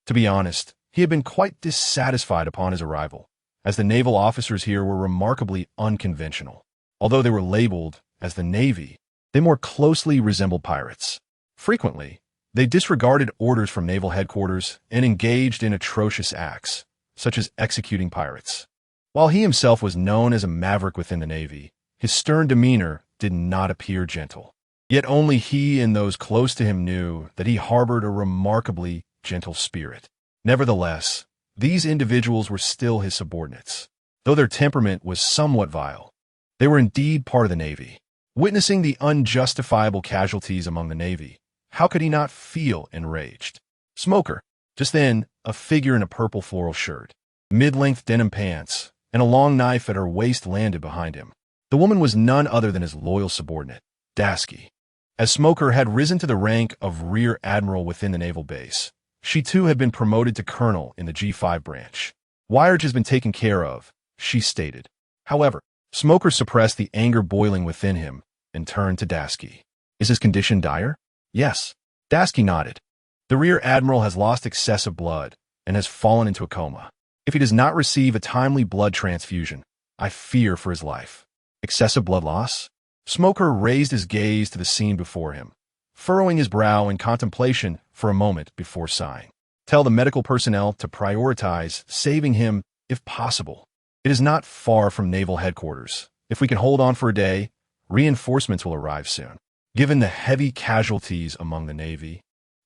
Speaker 1: To be honest, he had been quite dissatisfied upon his arrival, as the naval officers here were remarkably unconventional. Although they were labeled as the Navy, they more closely resembled pirates. Frequently, they disregarded orders from naval headquarters and engaged in atrocious acts, such as executing pirates. While he himself was known as a maverick within the Navy, his stern demeanor did not appear gentle. Yet only he and those close to him knew that he harbored a remarkably gentle spirit. Nevertheless, these individuals were still his subordinates. Though their temperament was somewhat vile, they were indeed part of the Navy. Witnessing the unjustifiable casualties among the Navy, how could he not feel enraged? Smoker, just then, a figure in a purple floral shirt, mid-length denim pants, and a long knife at her waist landed behind him. The woman was none other than his loyal subordinate, Dasky. As Smoker had risen to the rank of Rear Admiral within the naval base, she too had been promoted to Colonel in the G5 branch. Wired has been taken care of, she stated. However, Smoker suppressed the anger boiling within him and turned to Dasky. Is his condition dire? Yes. Dasky nodded. The Rear Admiral has lost excessive blood and has fallen into a coma. If he does not receive a timely blood transfusion, I fear for his life. Excessive blood loss? Smoker raised his gaze to the scene before him, furrowing his brow in contemplation for a moment before sighing. Tell the medical personnel to prioritize saving him if possible. It is not far from naval headquarters. If we can hold on for a day, reinforcements will arrive soon. Given the heavy casualties among the Navy,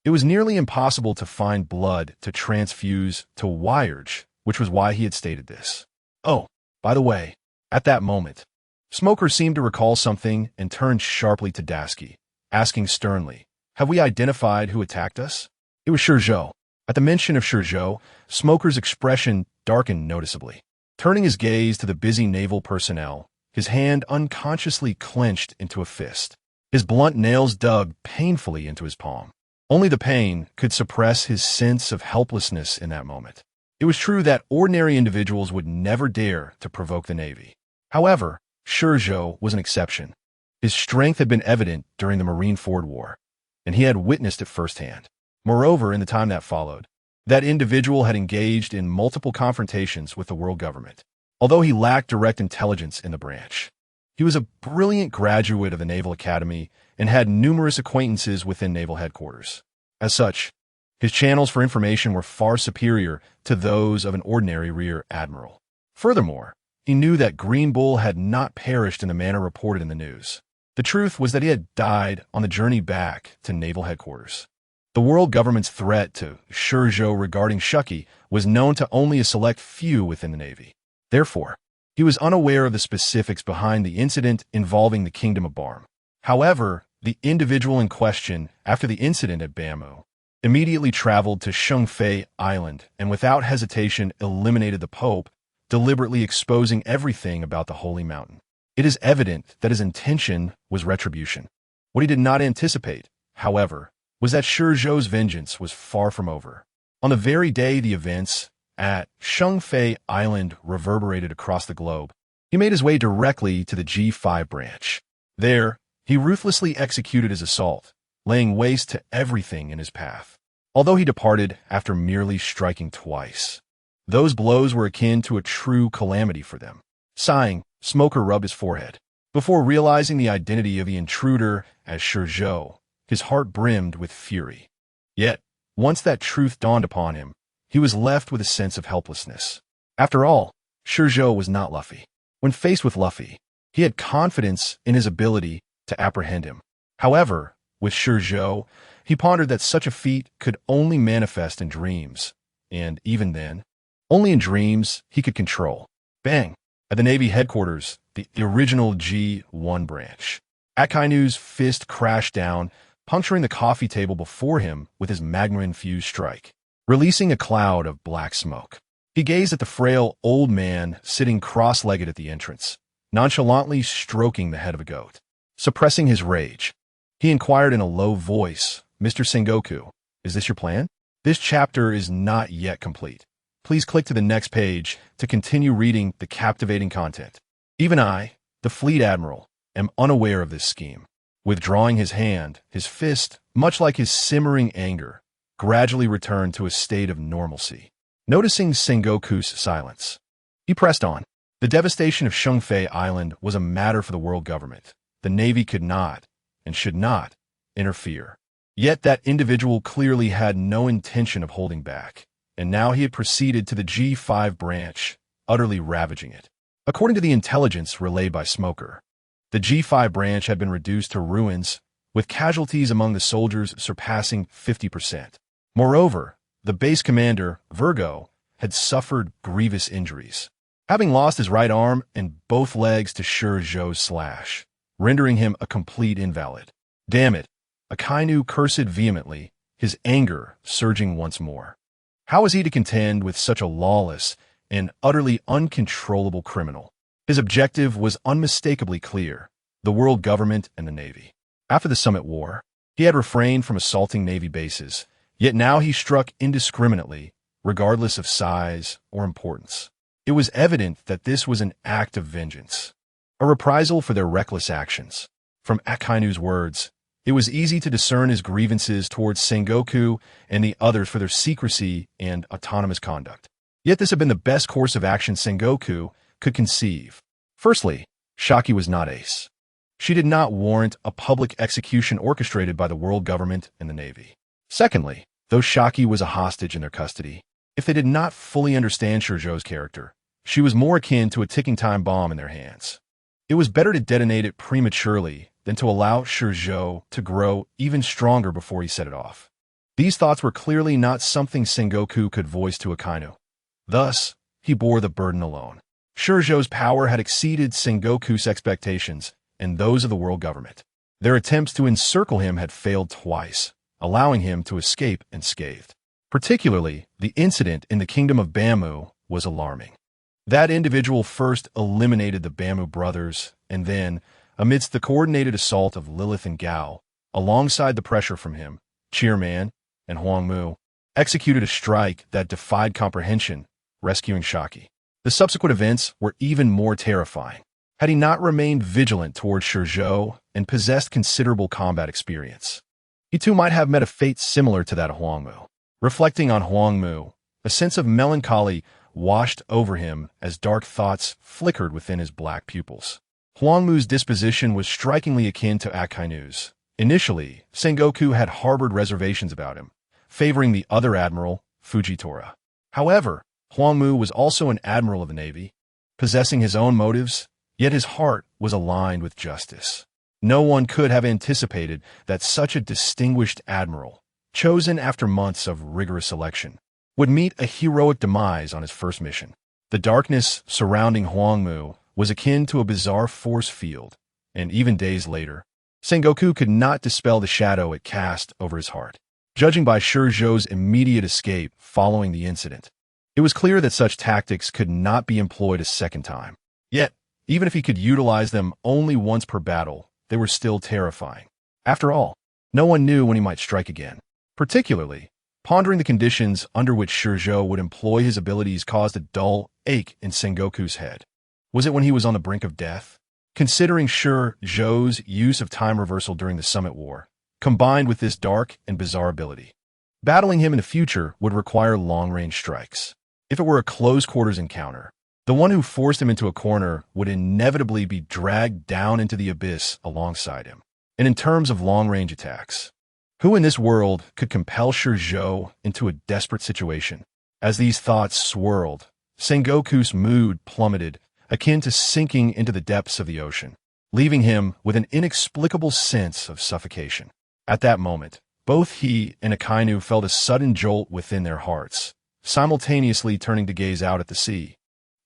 Speaker 1: it was nearly impossible to find blood to transfuse to Wired, which was why he had stated this. Oh, by the way, at that moment, Smoker seemed to recall something and turned sharply to Dasky, asking sternly, "Have we identified who attacked us?" It was ShiZhou. At the mention of ShiZhou, Smoker's expression darkened noticeably. Turning his gaze to the busy naval personnel, his hand unconsciously clenched into a fist. His blunt nails dug painfully into his palm. Only the pain could suppress his sense of helplessness in that moment. It was true that ordinary individuals would never dare to provoke the Navy. However, ShiZhou was an exception. His strength had been evident during the Marineford War, and he had witnessed it firsthand. Moreover, in the time that followed, that individual had engaged in multiple confrontations with the world government. Although he lacked direct intelligence in the branch, he was a brilliant graduate of the Naval Academy and had numerous acquaintances within naval headquarters. As such, his channels for information were far superior to those of an ordinary rear admiral. Furthermore, he knew that Green Bull had not perished in the manner reported in the news. The truth was that he had died on the journey back to naval headquarters. The world government's threat to ShiZhou regarding Shuki was known to only a select few within the Navy. Therefore, he was unaware of the specifics behind the incident involving the Kingdom of Barm. However, the individual in question, after the incident at Bamboo, immediately traveled to Shungfei Island and without hesitation eliminated the Pope, deliberately exposing everything about the Holy Mountain. It is evident that his intention was retribution. What he did not anticipate, however, was that ShiZhou's vengeance was far from over. On the very day the events at Shungfei Island reverberated across the globe, he made his way directly to the G5 branch. There, he ruthlessly executed his assault, laying waste to everything in his path. Although he departed after merely striking twice, those blows were akin to a true calamity for them. Sighing, Smoker rubbed his forehead. Before realizing the identity of the intruder as ShiZhou, his heart brimmed with fury. Yet, once that truth dawned upon him, he was left with a sense of helplessness. After all, ShiZhou was not Luffy. When faced with Luffy, he had confidence in his ability to apprehend him. However, with ShiZhou, he pondered that such a feat could only manifest in dreams, and even then, only in dreams he could control. Bang! At the Navy headquarters, the original G1 branch, Akainu's fist crashed down, puncturing the coffee table before him with his magma-infused strike, releasing a cloud of black smoke. He gazed at the frail old man sitting cross-legged at the entrance, nonchalantly stroking the head of a goat. Suppressing his rage, he inquired in a low voice, "Mr. Sengoku, is this your plan? This chapter is not yet complete. Please click to the next page to continue reading the captivating content." Even I, the fleet admiral, am unaware of this scheme. Withdrawing his hand, his fist, much like his simmering anger, gradually returned to a state of normalcy. Noticing Sengoku's silence, he pressed on. The devastation of Shungfei Island was a matter for the world government. The Navy could not, and should not, interfere. Yet that individual clearly had no intention of holding back, and now he had proceeded to the G5 branch, utterly ravaging it. According to the intelligence relayed by Smoker, the G5 branch had been reduced to ruins, with casualties among the soldiers surpassing 50%. Moreover, the base commander, Virgo, had suffered grievous injuries, having lost his right arm and both legs to ShiZhou's slash, rendering him a complete invalid. Damn it! Akainu cursed vehemently, his anger surging once more. How was he to contend with such a lawless and utterly uncontrollable criminal? His objective was unmistakably clear: the world government and the Navy. After the Summit War, he had refrained from assaulting Navy bases, yet now he struck indiscriminately, regardless of size or importance. It was evident that this was an act of vengeance, a reprisal for their reckless actions. From Akainu's words, it was easy to discern his grievances towards Sengoku and the others for their secrecy and autonomous conduct. Yet this had been the best course of action Sengoku could conceive. Firstly, Shaki was not ace. She did not warrant a public execution orchestrated by the world government and the Navy. Secondly, though Shaki was a hostage in their custody, if they did not fully understand ShiZhou's character, she was more akin to a ticking time bomb in their hands. It was better to detonate it prematurely than to allow ShiZhou to grow even stronger before he set it off. These thoughts were clearly not something Sengoku could voice to Akainu. Thus, he bore the burden alone. ShiZhou's power had exceeded Sengoku's expectations and those of the world government. Their attempts to encircle him had failed twice, allowing him to escape unscathed. Particularly, the incident in the Kingdom of Bamboo was alarming. That individual first eliminated the Bamboo brothers, and then, amidst the coordinated assault of Lilith and Gao, alongside the pressure from him, Cheerman, and Huangmu, executed a strike that defied comprehension, rescuing Shaki. The subsequent events were even more terrifying. Had he not remained vigilant towards ShiZhou and possessed considerable combat experience, he too might have met a fate similar to that of Huangmu. Reflecting on Huangmu, a sense of melancholy washed over him as dark thoughts flickered within his black pupils. Huangmu's disposition was strikingly akin to Akainu's. Initially, Sengoku had harbored reservations about him, favoring the other admiral, Fujitora. However, Huangmu was also an admiral of the Navy, possessing his own motives, yet his heart was aligned with justice. No one could have anticipated that such a distinguished admiral, chosen after months of rigorous selection, would meet a heroic demise on his first mission. The darkness surrounding Huangmu was akin to a bizarre force field, and even days later, Sengoku could not dispel the shadow it cast over his heart. Judging by ShiZhou's immediate escape following the incident, it was clear that such tactics could not be employed a second time. Yet, even if he could utilize them only once per battle, they were still terrifying. After all, no one knew when he might strike again. Particularly, pondering the conditions under which ShiZhou would employ his abilities caused a dull ache in Sengoku's head. Was it when he was on the brink of death? Considering ShiZhou's use of time reversal during the Summit War, combined with this dark and bizarre ability, battling him in the future would require long-range strikes. If it were a close-quarters encounter, the one who forced him into a corner would inevitably be dragged down into the abyss alongside him. And in terms of long-range attacks, who in this world could compel ShiZhou into a desperate situation? As these thoughts swirled, Sengoku's mood plummeted, akin to sinking into the depths of the ocean, leaving him with an inexplicable sense of suffocation. At that moment, both he and Akainu felt a sudden jolt within their hearts, simultaneously turning to gaze out at the sea.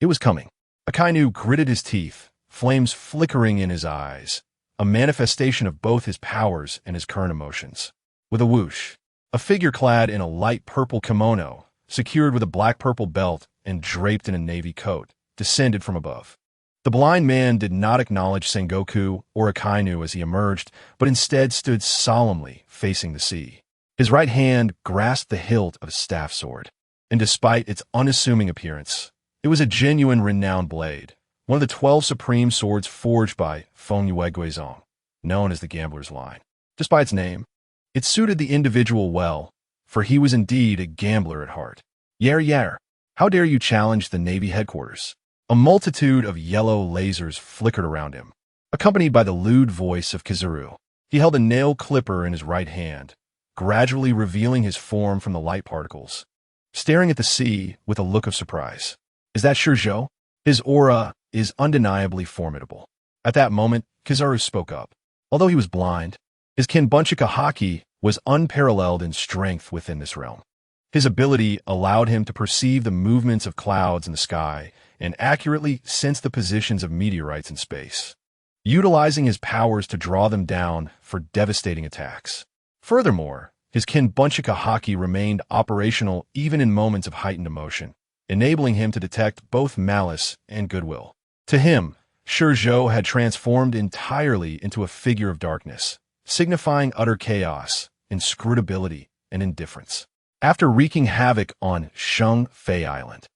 Speaker 1: It was coming. Akainu gritted his teeth, flames flickering in his eyes, a manifestation of both his powers and his current emotions. With a whoosh, a figure clad in a light purple kimono, secured with a black-purple belt and draped in a navy coat, descended from above. The blind man did not acknowledge Sengoku or Akainu as he emerged, but instead stood solemnly facing the sea. His right hand grasped the hilt of a staff sword, and despite its unassuming appearance, it was a genuine renowned blade, one of the 12 supreme swords forged by Feng Yue Guizong, known as the Gambler's Line. Just by its name, it suited the individual well, for he was indeed a gambler at heart. Yer, how dare you challenge the Navy headquarters? A multitude of yellow lasers flickered around him, accompanied by the lewd voice of Kizaru. He held a nail clipper in his right hand, gradually revealing his form from the light particles, staring at the sea with a look of surprise. Is that ShiZhou? His aura is undeniably formidable. At that moment, Kizaru spoke up. Although he was blind, his Kinbunchika haki was unparalleled in strength within this realm. His ability allowed him to perceive the movements of clouds in the sky and accurately sense the positions of meteorites in space, utilizing his powers to draw them down for devastating attacks. Furthermore, his Kinbunchika haki remained operational even in moments of heightened emotion, enabling him to detect both malice and goodwill. To him, ShiZhou had transformed entirely into a figure of darkness, signifying utter chaos, inscrutability, and indifference. After wreaking havoc on Sheng Fei Island,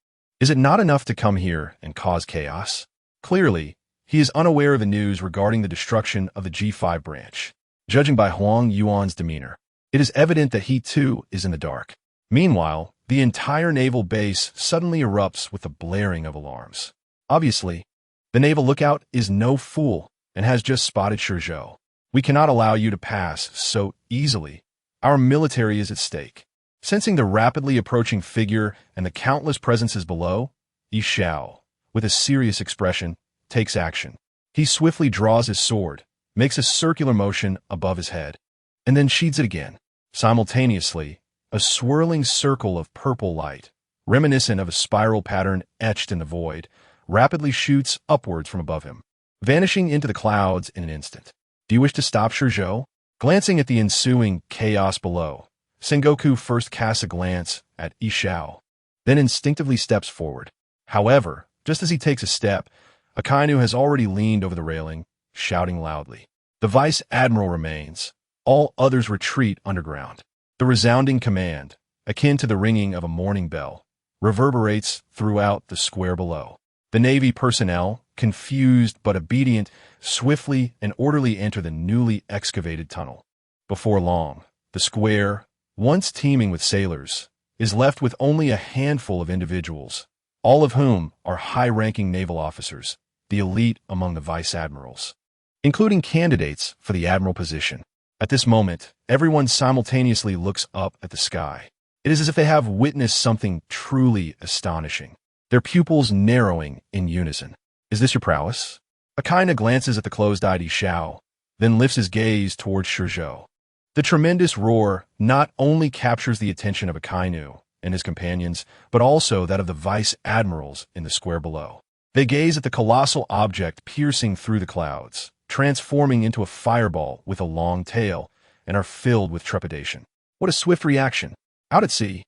Speaker 1: is it not enough to come here and cause chaos? Clearly, he is unaware of the news regarding the destruction of the G5 branch. Judging by Huang Yuan's demeanor, it is evident that he too is in the dark. Meanwhile, the entire naval base suddenly erupts with the blaring of alarms. Obviously, the naval lookout is no fool and has just spotted ShiZhou. We cannot allow you to pass so easily. Our military is at stake. Sensing the rapidly approaching figure and the countless presences below, Yishao, with a serious expression, takes action. He swiftly draws his sword, makes a circular motion above his head, and then sheathes it again. Simultaneously, a swirling circle of purple light, reminiscent of a spiral pattern etched in the void, rapidly shoots upwards from above him, vanishing into the clouds in an instant. Do you wish to stop, ShiZhou? Glancing at the ensuing chaos below, Sengoku first casts a glance at ShiZhou, then instinctively steps forward. However, just as he takes a step, Akainu has already leaned over the railing, shouting loudly. The Vice Admiral remains. All others retreat underground. The resounding command, akin to the ringing of a morning bell, reverberates throughout the square below. The Navy personnel, confused but obedient, swiftly and orderly enter the newly excavated tunnel. Before long, the square, once teeming with sailors, is left with only a handful of individuals, all of whom are high-ranking naval officers, the elite among the vice admirals, including candidates for the admiral position. At this moment, everyone simultaneously looks up at the sky. It is as if they have witnessed something truly astonishing, their pupils narrowing in unison. Is this your prowess? Akainu glances at the closed-eyed ShiZhou, then lifts his gaze towards ShiZhou. The tremendous roar not only captures the attention of Akainu and his companions, but also that of the vice admirals in the square below. They gaze at the colossal object piercing through the clouds, transforming into a fireball with a long tail, and are filled with trepidation. What a swift reaction! Out at sea,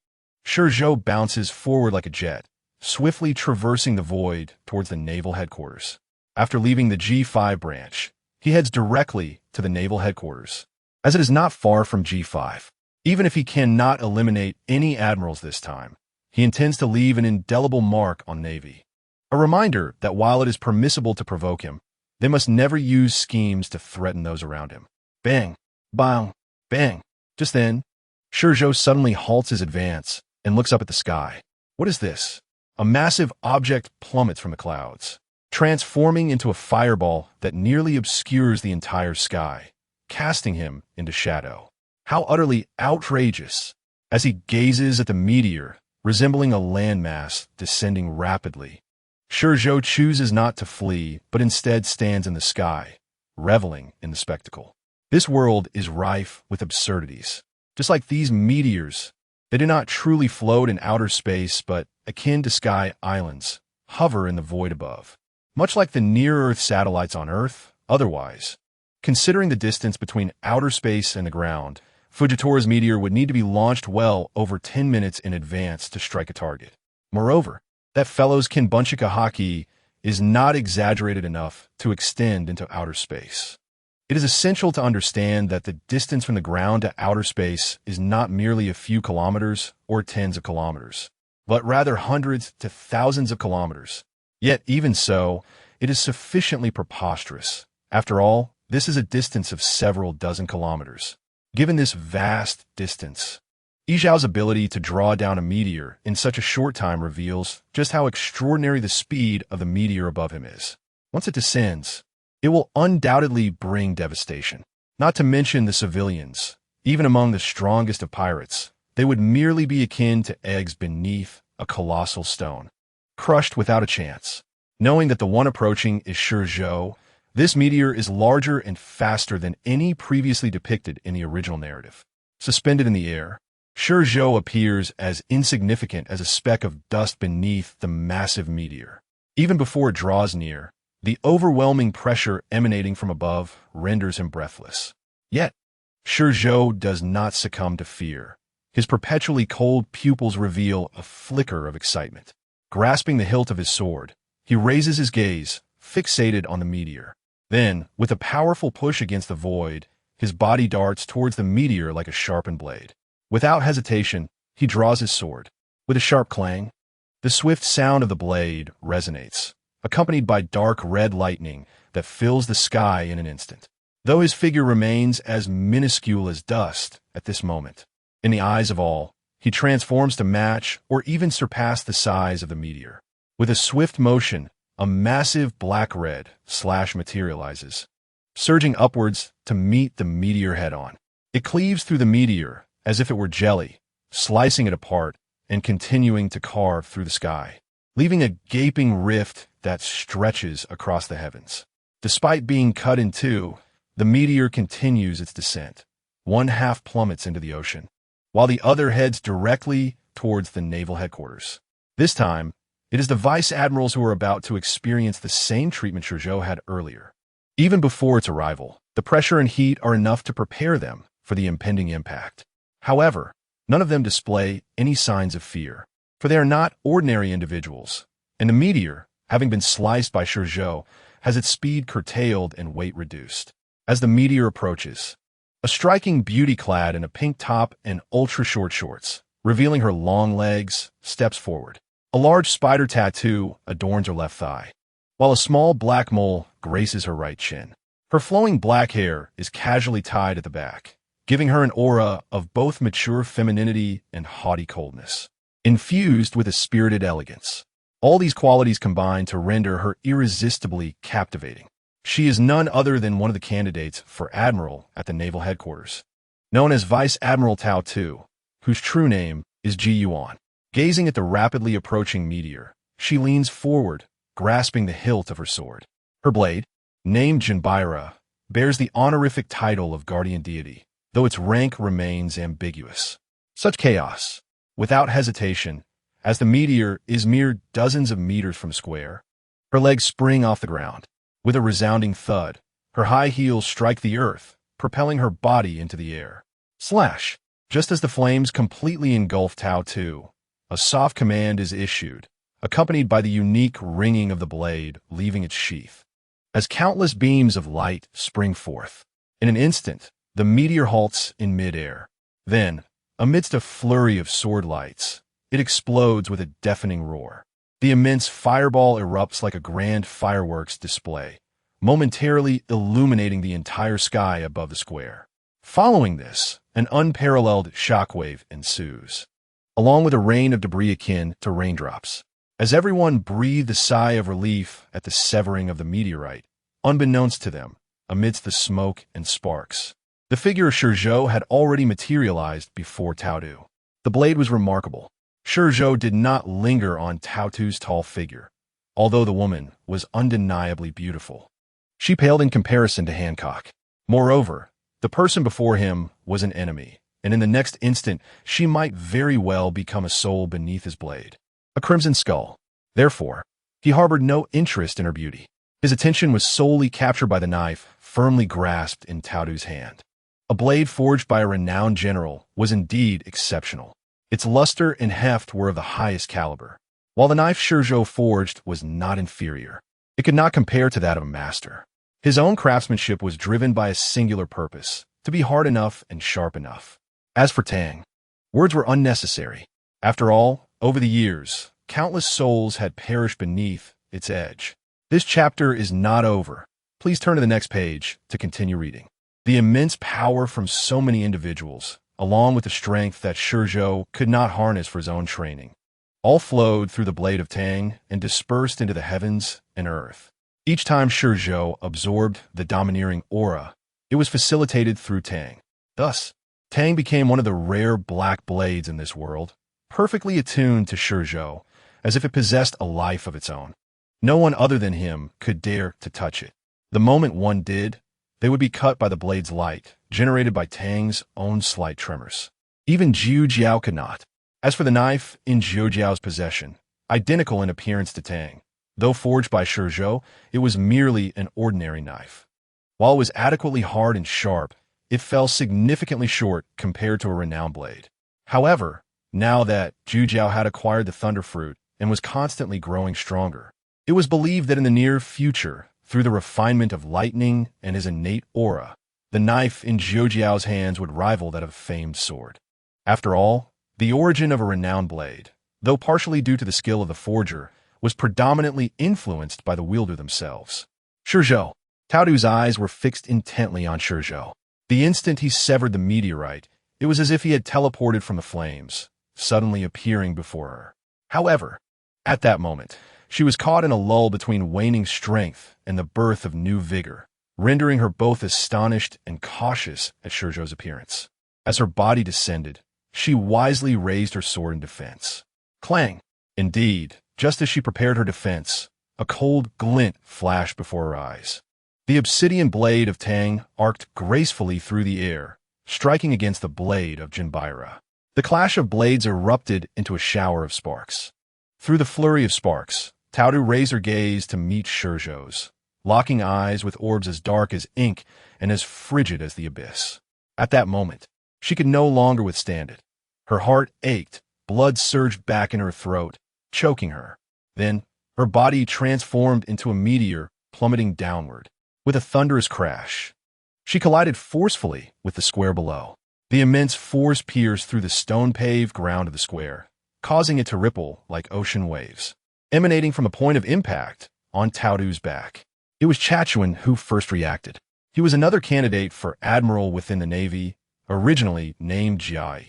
Speaker 1: ShiZhou bounces forward like a jet, swiftly traversing the void towards the naval headquarters. After leaving the G5 branch, he heads directly to the naval headquarters, as it is not far from G5. Even if he cannot eliminate any admirals this time, he intends to leave an indelible mark on Navy. A reminder that while it is permissible to provoke him, they must never use schemes to threaten those around him. Bang! Bang! Bang! Just then, ShiZhou suddenly halts his advance and looks up at the sky. What is this? A massive object plummets from the clouds, transforming into a fireball that nearly obscures the entire sky, casting him into shadow. How utterly outrageous! As he gazes at the meteor, resembling a landmass descending rapidly, ShiZhou chooses not to flee, but instead stands in the sky, reveling in the spectacle. This world is rife with absurdities. Just like these meteors, they do not truly float in outer space, but, akin to sky islands, hover in the void above. Much like the near-Earth satellites on Earth, otherwise. Considering the distance between outer space and the ground, Fujitora's meteor would need to be launched well over 10 minutes in advance to strike a target. Moreover, that fellow's Kinbunchika haki is not exaggerated enough to extend into outer space. It is essential to understand that the distance from the ground to outer space is not merely a few kilometers or tens of kilometers, but rather hundreds to thousands of kilometers. Yet, even so, it is sufficiently preposterous. After all, this is a distance of several dozen kilometers. Given this vast distance, ShiZhou's ability to draw down a meteor in such a short time reveals just how extraordinary the speed of the meteor above him is. Once it descends, it will undoubtedly bring devastation. Not to mention the civilians. Even among the strongest of pirates, they would merely be akin to eggs beneath a colossal stone, crushed without a chance. Knowing that the one approaching is ShiZhou, this meteor is larger and faster than any previously depicted in the original narrative. Suspended in the air, ShiZhou appears as insignificant as a speck of dust beneath the massive meteor. Even before it draws near, the overwhelming pressure emanating from above renders him breathless. Yet, ShiZhou does not succumb to fear. His perpetually cold pupils reveal a flicker of excitement. Grasping the hilt of his sword, he raises his gaze, fixated on the meteor. Then, with a powerful push against the void, his body darts towards the meteor like a sharpened blade. Without hesitation, he draws his sword. With a sharp clang, the swift sound of the blade resonates, accompanied by dark red lightning that fills the sky in an instant. Though his figure remains as minuscule as dust at this moment, in the eyes of all, he transforms to match or even surpass the size of the meteor. With a swift motion, a massive black-red slash materializes, surging upwards to meet the meteor head-on. It cleaves through the meteor as if it were jelly, slicing it apart and continuing to carve through the sky, leaving a gaping rift that stretches across the heavens. Despite being cut in two, the meteor continues its descent. One half plummets into the ocean, while the other heads directly towards the naval headquarters. This time, It is the vice admirals who are about to experience the same treatment ShiZhou had earlier. Even before its arrival, the pressure and heat are enough to prepare them for the impending impact. However, none of them display any signs of fear, for they are not ordinary individuals, and the meteor, having been sliced by ShiZhou, has its speed curtailed and weight reduced. As the meteor approaches, a striking beauty clad in a pink top and ultra-short shorts, revealing her long legs, steps forward. A large spider tattoo adorns her left thigh, while a small black mole graces her right chin. Her flowing black hair is casually tied at the back, giving her an aura of both mature femininity and haughty coldness, infused with a spirited elegance. All these qualities combine to render her irresistibly captivating. She is none other than one of the candidates for admiral at the naval headquarters, known as Vice Admiral Tao Tu, whose true name is Ji Yuan. Gazing at the rapidly approaching meteor, she leans forward, grasping the hilt of her sword. Her blade, named Jinbaira, bears the honorific title of guardian deity, though its rank remains ambiguous. Such chaos, without hesitation, as the meteor is mere dozens of meters from square. Her legs spring off the ground. With a resounding thud, her high heels strike the earth, propelling her body into the air. Slash! Just as the flames completely engulf Tao Tu, a soft command is issued, accompanied by the unique ringing of the blade leaving its sheath. As countless beams of light spring forth, in an instant, the meteor halts in midair. Then, amidst a flurry of sword lights, it explodes with a deafening roar. The immense fireball erupts like a grand fireworks display, momentarily illuminating the entire sky above the square. Following this, an unparalleled shockwave ensues, along with a rain of debris akin to raindrops. As everyone breathed a sigh of relief at the severing of the meteorite, unbeknownst to them, amidst the smoke and sparks, the figure of ShiZhou had already materialized before Tao Tu. The blade was remarkable. ShiZhou did not linger on Tao Tu's tall figure, although the woman was undeniably beautiful. She paled in comparison to Hancock. Moreover, the person before him was an enemy, and in the next instant she might very well become a soul beneath his blade. A crimson skull. Therefore, he harbored no interest in her beauty. His attention was solely captured by the knife firmly grasped in Tao Tu's hand. A blade forged by a renowned general was indeed exceptional. Its luster and heft were of the highest caliber, while the knife ShiZhou forged was not inferior. It could not compare to that of a master. His own craftsmanship was driven by a singular purpose, to be hard enough and sharp enough. As for Tang, words were unnecessary. After all, over the years, countless souls had perished beneath its edge. This chapter is not over. Please turn to the next page to continue reading. The immense power from so many individuals, along with the strength that ShiZhou could not harness for his own training, all flowed through the blade of Tang and dispersed into the heavens and earth. Each time ShiZhou absorbed the domineering aura, it was facilitated through Tang. Thus, Tang became one of the rare black blades in this world, perfectly attuned to ShiZhou, as if it possessed a life of its own. No one other than him could dare to touch it. The moment one did, they would be cut by the blade's light, generated by Tang's own slight tremors. Even Jiu could not. As for the knife in Jiu's possession, identical in appearance to Tang, though forged by ShiZhou, it was merely an ordinary knife. While it was adequately hard and sharp, it fell significantly short compared to a renowned blade. However, now that Jiu had acquired the Thunder Fruit and was constantly growing stronger, it was believed that in the near future, through the refinement of lightning and his innate aura, the knife in Jiu's hands would rival that of a famed sword. After all, the origin of a renowned blade, though partially due to the skill of the forger, was predominantly influenced by the wielder themselves. ShiZhou. Tao Tu's eyes were fixed intently on ShiZhou. The instant he severed the meteorite, it was as if he had teleported from the flames, suddenly appearing before her. However, at that moment, she was caught in a lull between waning strength and the birth of new vigor, rendering her both astonished and cautious at ShiZhou's appearance. As her body descended, she wisely raised her sword in defense. Clang! Indeed, just as she prepared her defense, a cold glint flashed before her eyes. The obsidian blade of Tang arced gracefully through the air, striking against the blade of Jinbaira. The clash of blades erupted into a shower of sparks. Through the flurry of sparks, Taudu raised her gaze to meet ShiZhou's, locking eyes with orbs as dark as ink and as frigid as the abyss. At that moment, she could no longer withstand it. Her heart ached, blood surged back in her throat, choking her. Then, her body transformed into a meteor plummeting downward. With a thunderous crash, she collided forcefully with the square below. The immense force pierced through the stone-paved ground of the square, causing it to ripple like ocean waves, emanating from a point of impact on Taudu's back. It was ShiZhou who first reacted. He was another candidate for admiral within the Navy, originally named Jiai,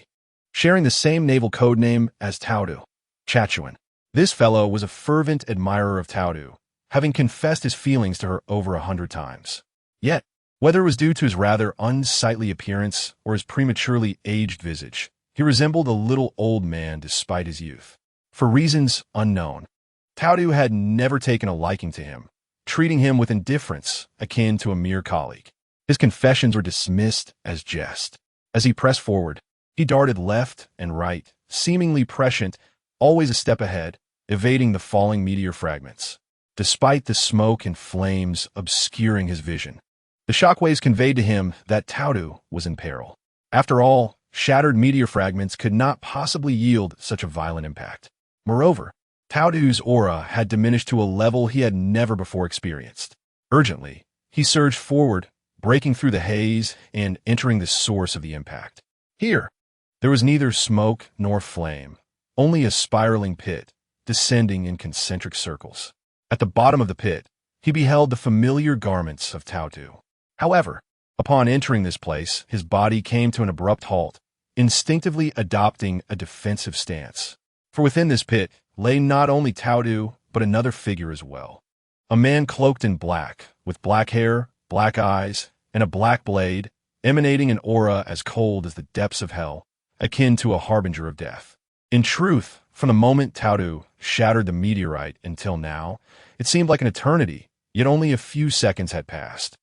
Speaker 1: sharing the same naval code name as Taudu. ShiZhou. This fellow was a fervent admirer of Taudu, having confessed his feelings to her over 100 times. Yet, whether it was due to his rather unsightly appearance or his prematurely aged visage, he resembled a little old man despite his youth. For reasons unknown, Taudu had never taken a liking to him, treating him with indifference akin to a mere colleague. His confessions were dismissed as jest. As he pressed forward, he darted left and right, seemingly prescient, always a step ahead, evading the falling meteor fragments. Despite the smoke and flames obscuring his vision, the shockwaves conveyed to him that Taudu was in peril. After all, shattered meteor fragments could not possibly yield such a violent impact. Moreover, Taudu's aura had diminished to a level he had never before experienced. Urgently, he surged forward, breaking through the haze and entering the source of the impact. Here, there was neither smoke nor flame, only a spiraling pit, descending in concentric circles. At the bottom of the pit, he beheld the familiar garments of Taudu. However, upon entering this place, his body came to an abrupt halt, instinctively adopting a defensive stance. For within this pit lay not only Taudu, but another figure as well. A man cloaked in black, with black hair, black eyes, and a black blade, emanating an aura as cold as the depths of hell, akin to a harbinger of death. In truth, from the moment Taudu shattered the meteorite until now, it seemed like an eternity, yet only a few seconds had passed.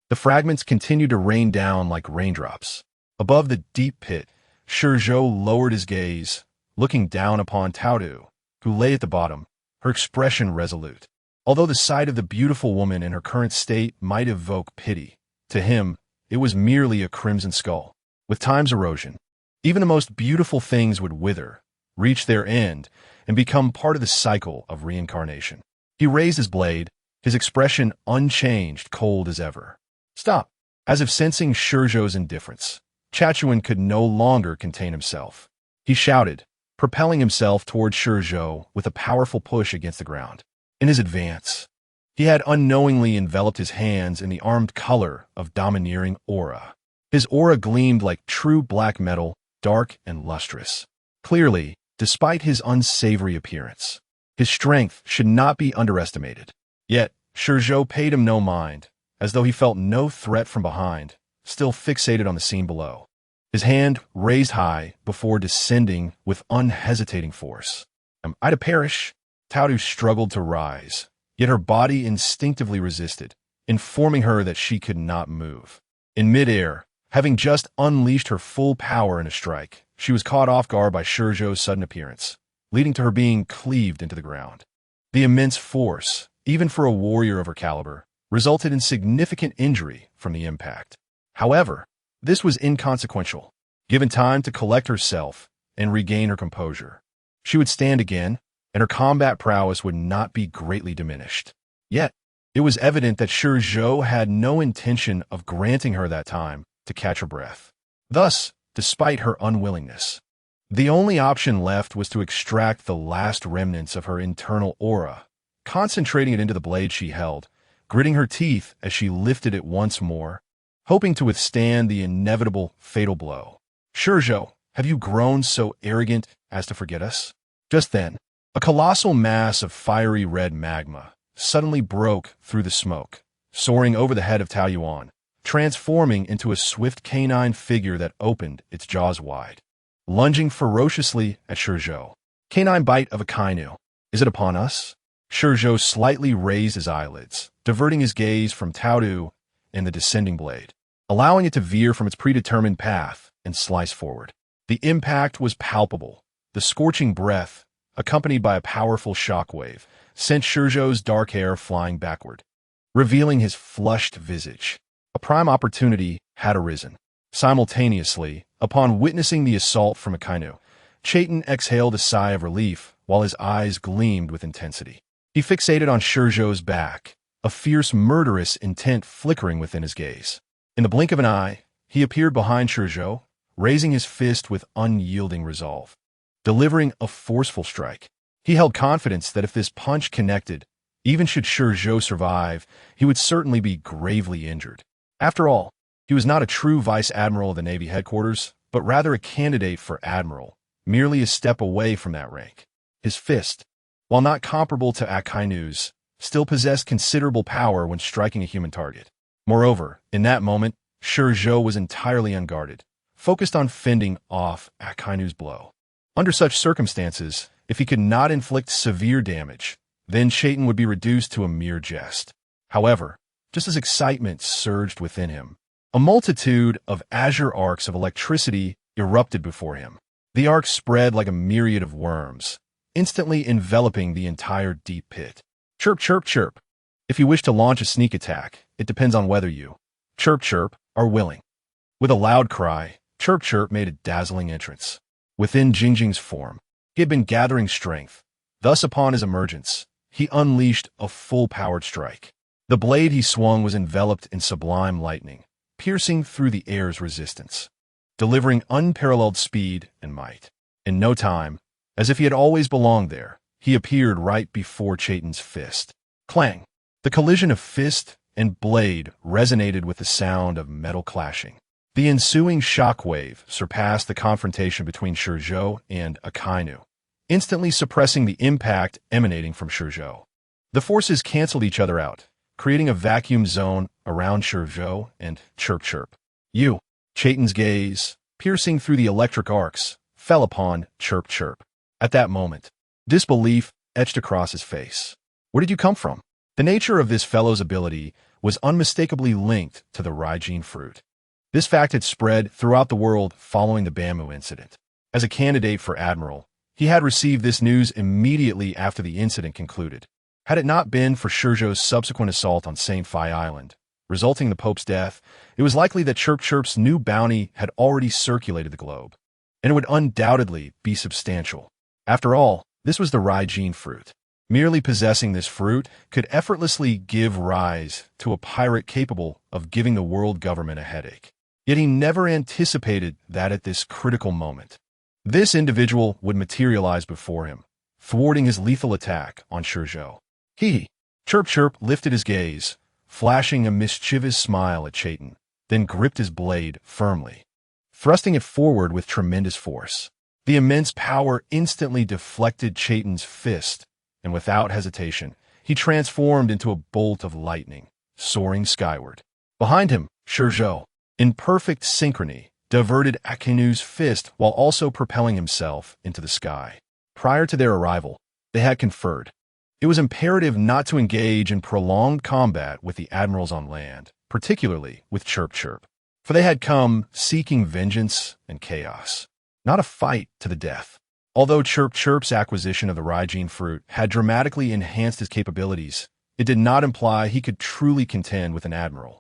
Speaker 1: The fragments continued to rain down like raindrops. Above the deep pit, ShiZhou lowered his gaze, looking down upon Taudu, who lay at the bottom, her expression resolute. Although the sight of the beautiful woman in her current state might evoke pity, to him, it was merely a crimson skull. With time's erosion, even the most beautiful things would wither, reach their end, and become part of the cycle of reincarnation. He raised his blade, his expression unchanged, cold as ever. Stop! As if sensing ShiZhou's indifference, ShiZhou could no longer contain himself. He shouted, propelling himself toward ShiZhou with a powerful push against the ground. In his advance, he had unknowingly enveloped his hands in the armed color of domineering aura. His aura gleamed like true black metal, dark and lustrous. Clearly, despite his unsavory appearance, his strength should not be underestimated. Yet, ShiZhou paid him no mind, as though he felt no threat from behind, still fixated on the scene below. His hand raised high before descending with unhesitating force. Am I to perish? Taudu struggled to rise, yet her body instinctively resisted, informing her that she could not move. In midair, having just unleashed her full power in a strike, she was caught off guard by ShiZhou's sudden appearance, leading to her being cleaved into the ground. The immense force, even for a warrior of her caliber, resulted in significant injury from the impact. However, this was inconsequential. Given time to collect herself and regain her composure, she would stand again, and her combat prowess would not be greatly diminished. Yet, it was evident that ShiZhou had no intention of granting her that time to catch her breath. Thus, despite her unwillingness, the only option left was to extract the last remnants of her internal aura, concentrating it into the blade she held, gritting her teeth as she lifted it once more, hoping to withstand the inevitable fatal blow. ShiZhou, have you grown so arrogant as to forget us? Just then, a colossal mass of fiery red magma suddenly broke through the smoke, soaring over the head of Taoyuan, transforming into a swift canine figure that opened its jaws wide, lunging ferociously at ShiZhou. Canine bite of a kainu. Is it upon us? ShiZhou slightly raised his eyelids, diverting his gaze from Taudu and the descending blade, allowing it to veer from its predetermined path and slice forward. The impact was palpable, the scorching breath, accompanied by a powerful shockwave, sent ShiZhou's dark hair flying backward, revealing his flushed visage. A prime opportunity had arisen. Simultaneously, upon witnessing the assault from Akainu, Chaitin exhaled a sigh of relief while his eyes gleamed with intensity. He fixated on ShiZhou's back, a fierce, murderous intent flickering within his gaze. In the blink of an eye, he appeared behind ShiZhou, raising his fist with unyielding resolve. Delivering a forceful strike, he held confidence that if this punch connected, even should ShiZhou survive, he would certainly be gravely injured. After all, he was not a true vice admiral of the Navy headquarters, but rather a candidate for admiral, merely a step away from that rank. His fist, while not comparable to Akainu's, still possessed considerable power when striking a human target. Moreover, in that moment, ShiZhou was entirely unguarded, focused on fending off Akainu's blow. Under such circumstances, if he could not inflict severe damage, then Chaitin would be reduced to a mere jest. However, just as excitement surged within him, a multitude of azure arcs of electricity erupted before him. The arcs spread like a myriad of worms, instantly enveloping the entire deep pit. Chirp, chirp, chirp. If you wish to launch a sneak attack, it depends on whether you, chirp, chirp, are willing. With a loud cry, Chirp Chirp made a dazzling entrance. Within Jingjing's form, he had been gathering strength. Thus, upon his emergence, he unleashed a full-powered strike. The blade he swung was enveloped in sublime lightning, piercing through the air's resistance, delivering unparalleled speed and might. In no time, as if he had always belonged there, he appeared right before Chaitin's fist. Clang! The collision of fist and blade resonated with the sound of metal clashing. The ensuing shockwave surpassed the confrontation between ShiZhou and Akainu, instantly suppressing the impact emanating from ShiZhou. The forces canceled each other out, creating a vacuum zone around ShiZhou and Chirp Chirp. You, Chaitin's gaze, piercing through the electric arcs, fell upon Chirp Chirp. At that moment, disbelief etched across his face. Where did you come from? The nature of this fellow's ability was unmistakably linked to the Raijin fruit. This fact had spread throughout the world following the Bamboo incident. As a candidate for admiral, he had received this news immediately after the incident concluded. Had it not been for ShiZhou's subsequent assault on St. Phi Island, resulting in the Pope's death, it was likely that Chirp Chirp's new bounty had already circulated the globe, and it would undoubtedly be substantial. After all, this was the Raijin fruit. Merely possessing this fruit could effortlessly give rise to a pirate capable of giving the world government a headache. Yet he never anticipated that at this critical moment, this individual would materialize before him, thwarting his lethal attack on ShiZhou. Chirp Chirp lifted his gaze, flashing a mischievous smile at Chaitin, then gripped his blade firmly, thrusting it forward with tremendous force. The immense power instantly deflected Chaitin's fist, and without hesitation, he transformed into a bolt of lightning, soaring skyward. Behind him, ShiZhou, in perfect synchrony, diverted Akainu's fist while also propelling himself into the sky. Prior to their arrival, they had conferred. It was imperative not to engage in prolonged combat with the admirals on land, particularly with Chirp Chirp, for they had come seeking vengeance and chaos, not a fight to the death. Although Chirp Chirp's acquisition of the Raijin fruit had dramatically enhanced his capabilities, it did not imply he could truly contend with an admiral.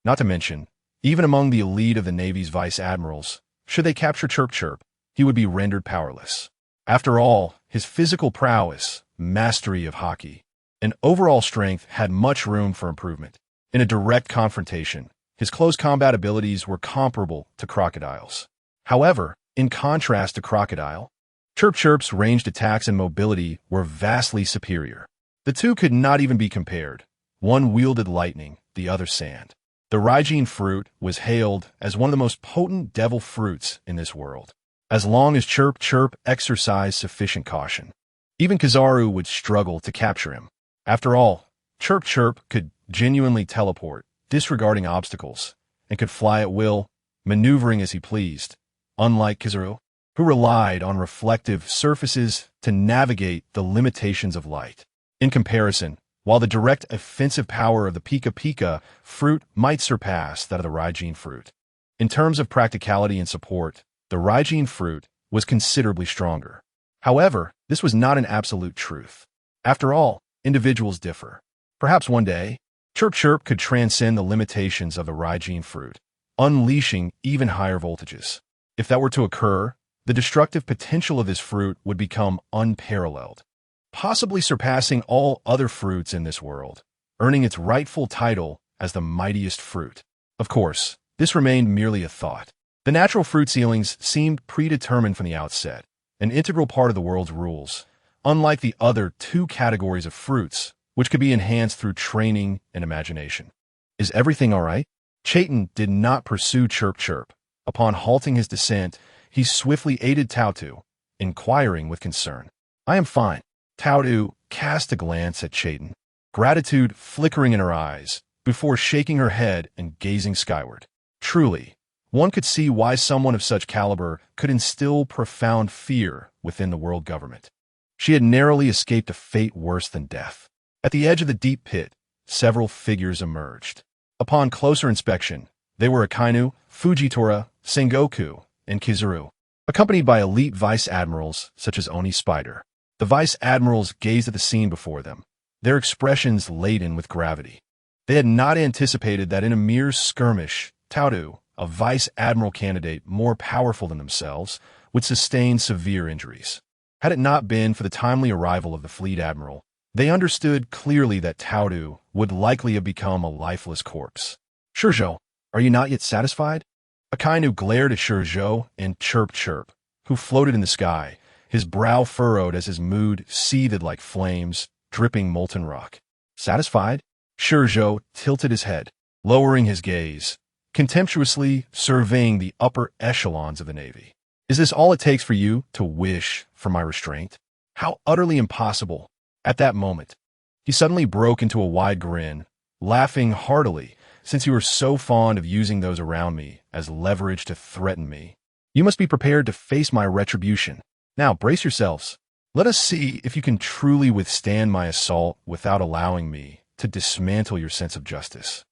Speaker 1: Not to mention, even among the elite of the Navy's vice admirals, should they capture Chirp Chirp, he would be rendered powerless. After all, his physical prowess, mastery of hockey, and overall strength had much room for improvement. In a direct confrontation, his close combat abilities were comparable to Crocodile's. However, in contrast to Crocodile, Chirp Chirp's ranged attacks and mobility were vastly superior. The two could not even be compared. One wielded lightning, the other sand. The Raijin fruit was hailed as one of the most potent devil fruits in this world. As long as Chirp Chirp exercised sufficient caution, even Kizaru would struggle to capture him. After all, Chirp Chirp could genuinely teleport, disregarding obstacles, and could fly at will, maneuvering as he pleased, unlike Kizaru, who relied on reflective surfaces to navigate the limitations of light. In comparison, while the direct offensive power of the Pika Pika fruit might surpass that of the Raijin fruit, in terms of practicality and support, the Raijin fruit was considerably stronger. However, This was not an absolute truth. After all, individuals differ. Perhaps one day, Chirp Chirp could transcend the limitations of the Raijin fruit, unleashing even higher voltages. If that were to occur, the destructive potential of this fruit would become unparalleled, possibly surpassing all other fruits in this world, earning its rightful title as the mightiest fruit. Of course, this remained merely a thought. The natural fruit ceilings seemed predetermined from the outset, an integral part of the world's rules, unlike the other two categories of fruits, which could be enhanced through training and imagination. Is everything all right? Chaitin did not pursue Chirp Chirp. Upon halting his descent, he swiftly aided Taotu, inquiring with concern. I am fine. Taotu cast a glance at Chaitin, gratitude flickering in her eyes, before shaking her head and gazing skyward. Truly, one could see why someone of such caliber could instill profound fear within the world government. She had narrowly escaped a fate worse than death. At the edge of the deep pit, several figures emerged. Upon closer inspection, they were Akainu, Fujitora, Sengoku, and Kizaru, accompanied by elite vice admirals such as Oni Spider. The vice admirals gazed at the scene before them, their expressions laden with gravity. They had not anticipated that in a mere skirmish, Taotu, a vice admiral candidate more powerful than themselves, would sustain severe injuries. Had it not been for the timely arrival of the fleet admiral, they understood clearly that Taotu would likely have become a lifeless corpse. ShiZhou, are you not yet satisfied? Akainu glared at ShiZhou and Chirp Chirp, who floated in the sky, his brow furrowed as his mood seethed like flames, dripping molten rock. Satisfied? ShiZhou tilted his head, lowering his gaze, contemptuously surveying the upper echelons of the Navy. Is this all it takes for you to wish for my restraint? How utterly impossible. At that moment, he suddenly broke into a wide grin, laughing heartily, since you were so fond of using those around me as leverage to threaten me. You must be prepared to face my retribution. Now brace yourselves. Let us see if you can truly withstand my assault without allowing me to dismantle your sense of justice,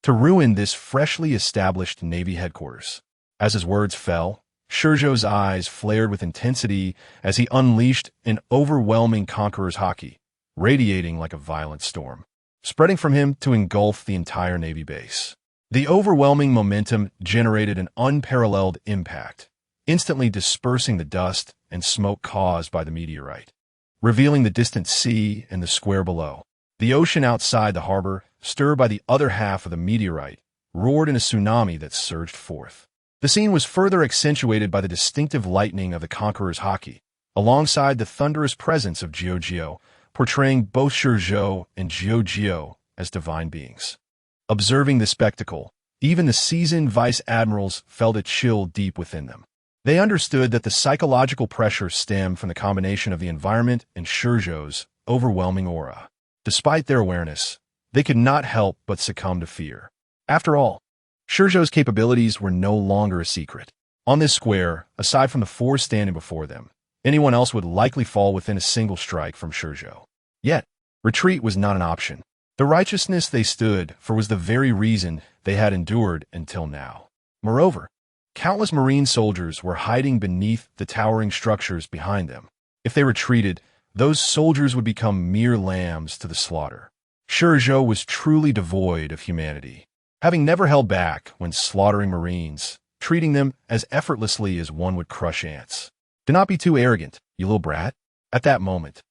Speaker 1: to ruin this freshly established Navy headquarters. As his words fell, ShiZhou's eyes flared with intensity as he unleashed an overwhelming conqueror's haki, radiating like a violent storm, spreading from him to engulf the entire Navy base. The overwhelming momentum generated an unparalleled impact, instantly dispersing the dust and smoke caused by the meteorite, revealing the distant sea and the square below. The ocean outside the harbor, stirred by the other half of the meteorite, roared in a tsunami that surged forth. The scene was further accentuated by the distinctive lightning of the conqueror's haki, alongside the thunderous presence of Jiu, portraying both ShiZhou and Jiu as divine beings. Observing the spectacle, even the seasoned vice admirals felt a chill deep within them. They understood that the psychological pressure stemmed from the combination of the environment and ShiZhou's overwhelming aura. Despite their awareness, they could not help but succumb to fear. After all, ShiZhou's capabilities were no longer a secret. On this square, aside from the four standing before them, anyone else would likely fall within a single strike from ShiZhou. Yet, retreat was not an option. The righteousness they stood for was the very reason they had endured until now. Moreover, countless Marine soldiers were hiding beneath the towering structures behind them. If they retreated, those soldiers would become mere lambs to the slaughter. ShiZhou was truly devoid of humanity, having never held back when slaughtering Marines, treating them as effortlessly as one would crush ants. Do not be too arrogant, you little brat. At that moment,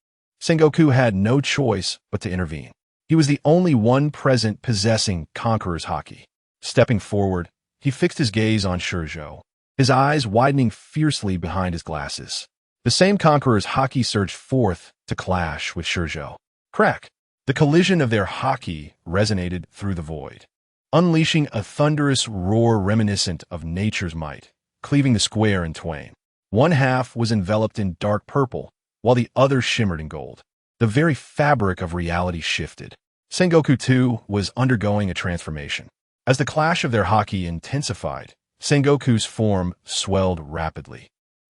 Speaker 1: Sengoku had no choice but to intervene. He was the only one present possessing Conqueror's haki. Stepping forward, he fixed his gaze on ShiZhou, his eyes widening fiercely behind his glasses. The same Conqueror's haki surged forth to clash with ShiZhou. Crack! The collision of their haki resonated through the void, unleashing a thunderous roar reminiscent of nature's might, cleaving the square in twain. One half was enveloped in dark purple, while the other shimmered in gold. The very fabric of reality shifted. Sengoku, too, was undergoing a transformation. As the clash of their haki intensified, Sengoku's form swelled rapidly,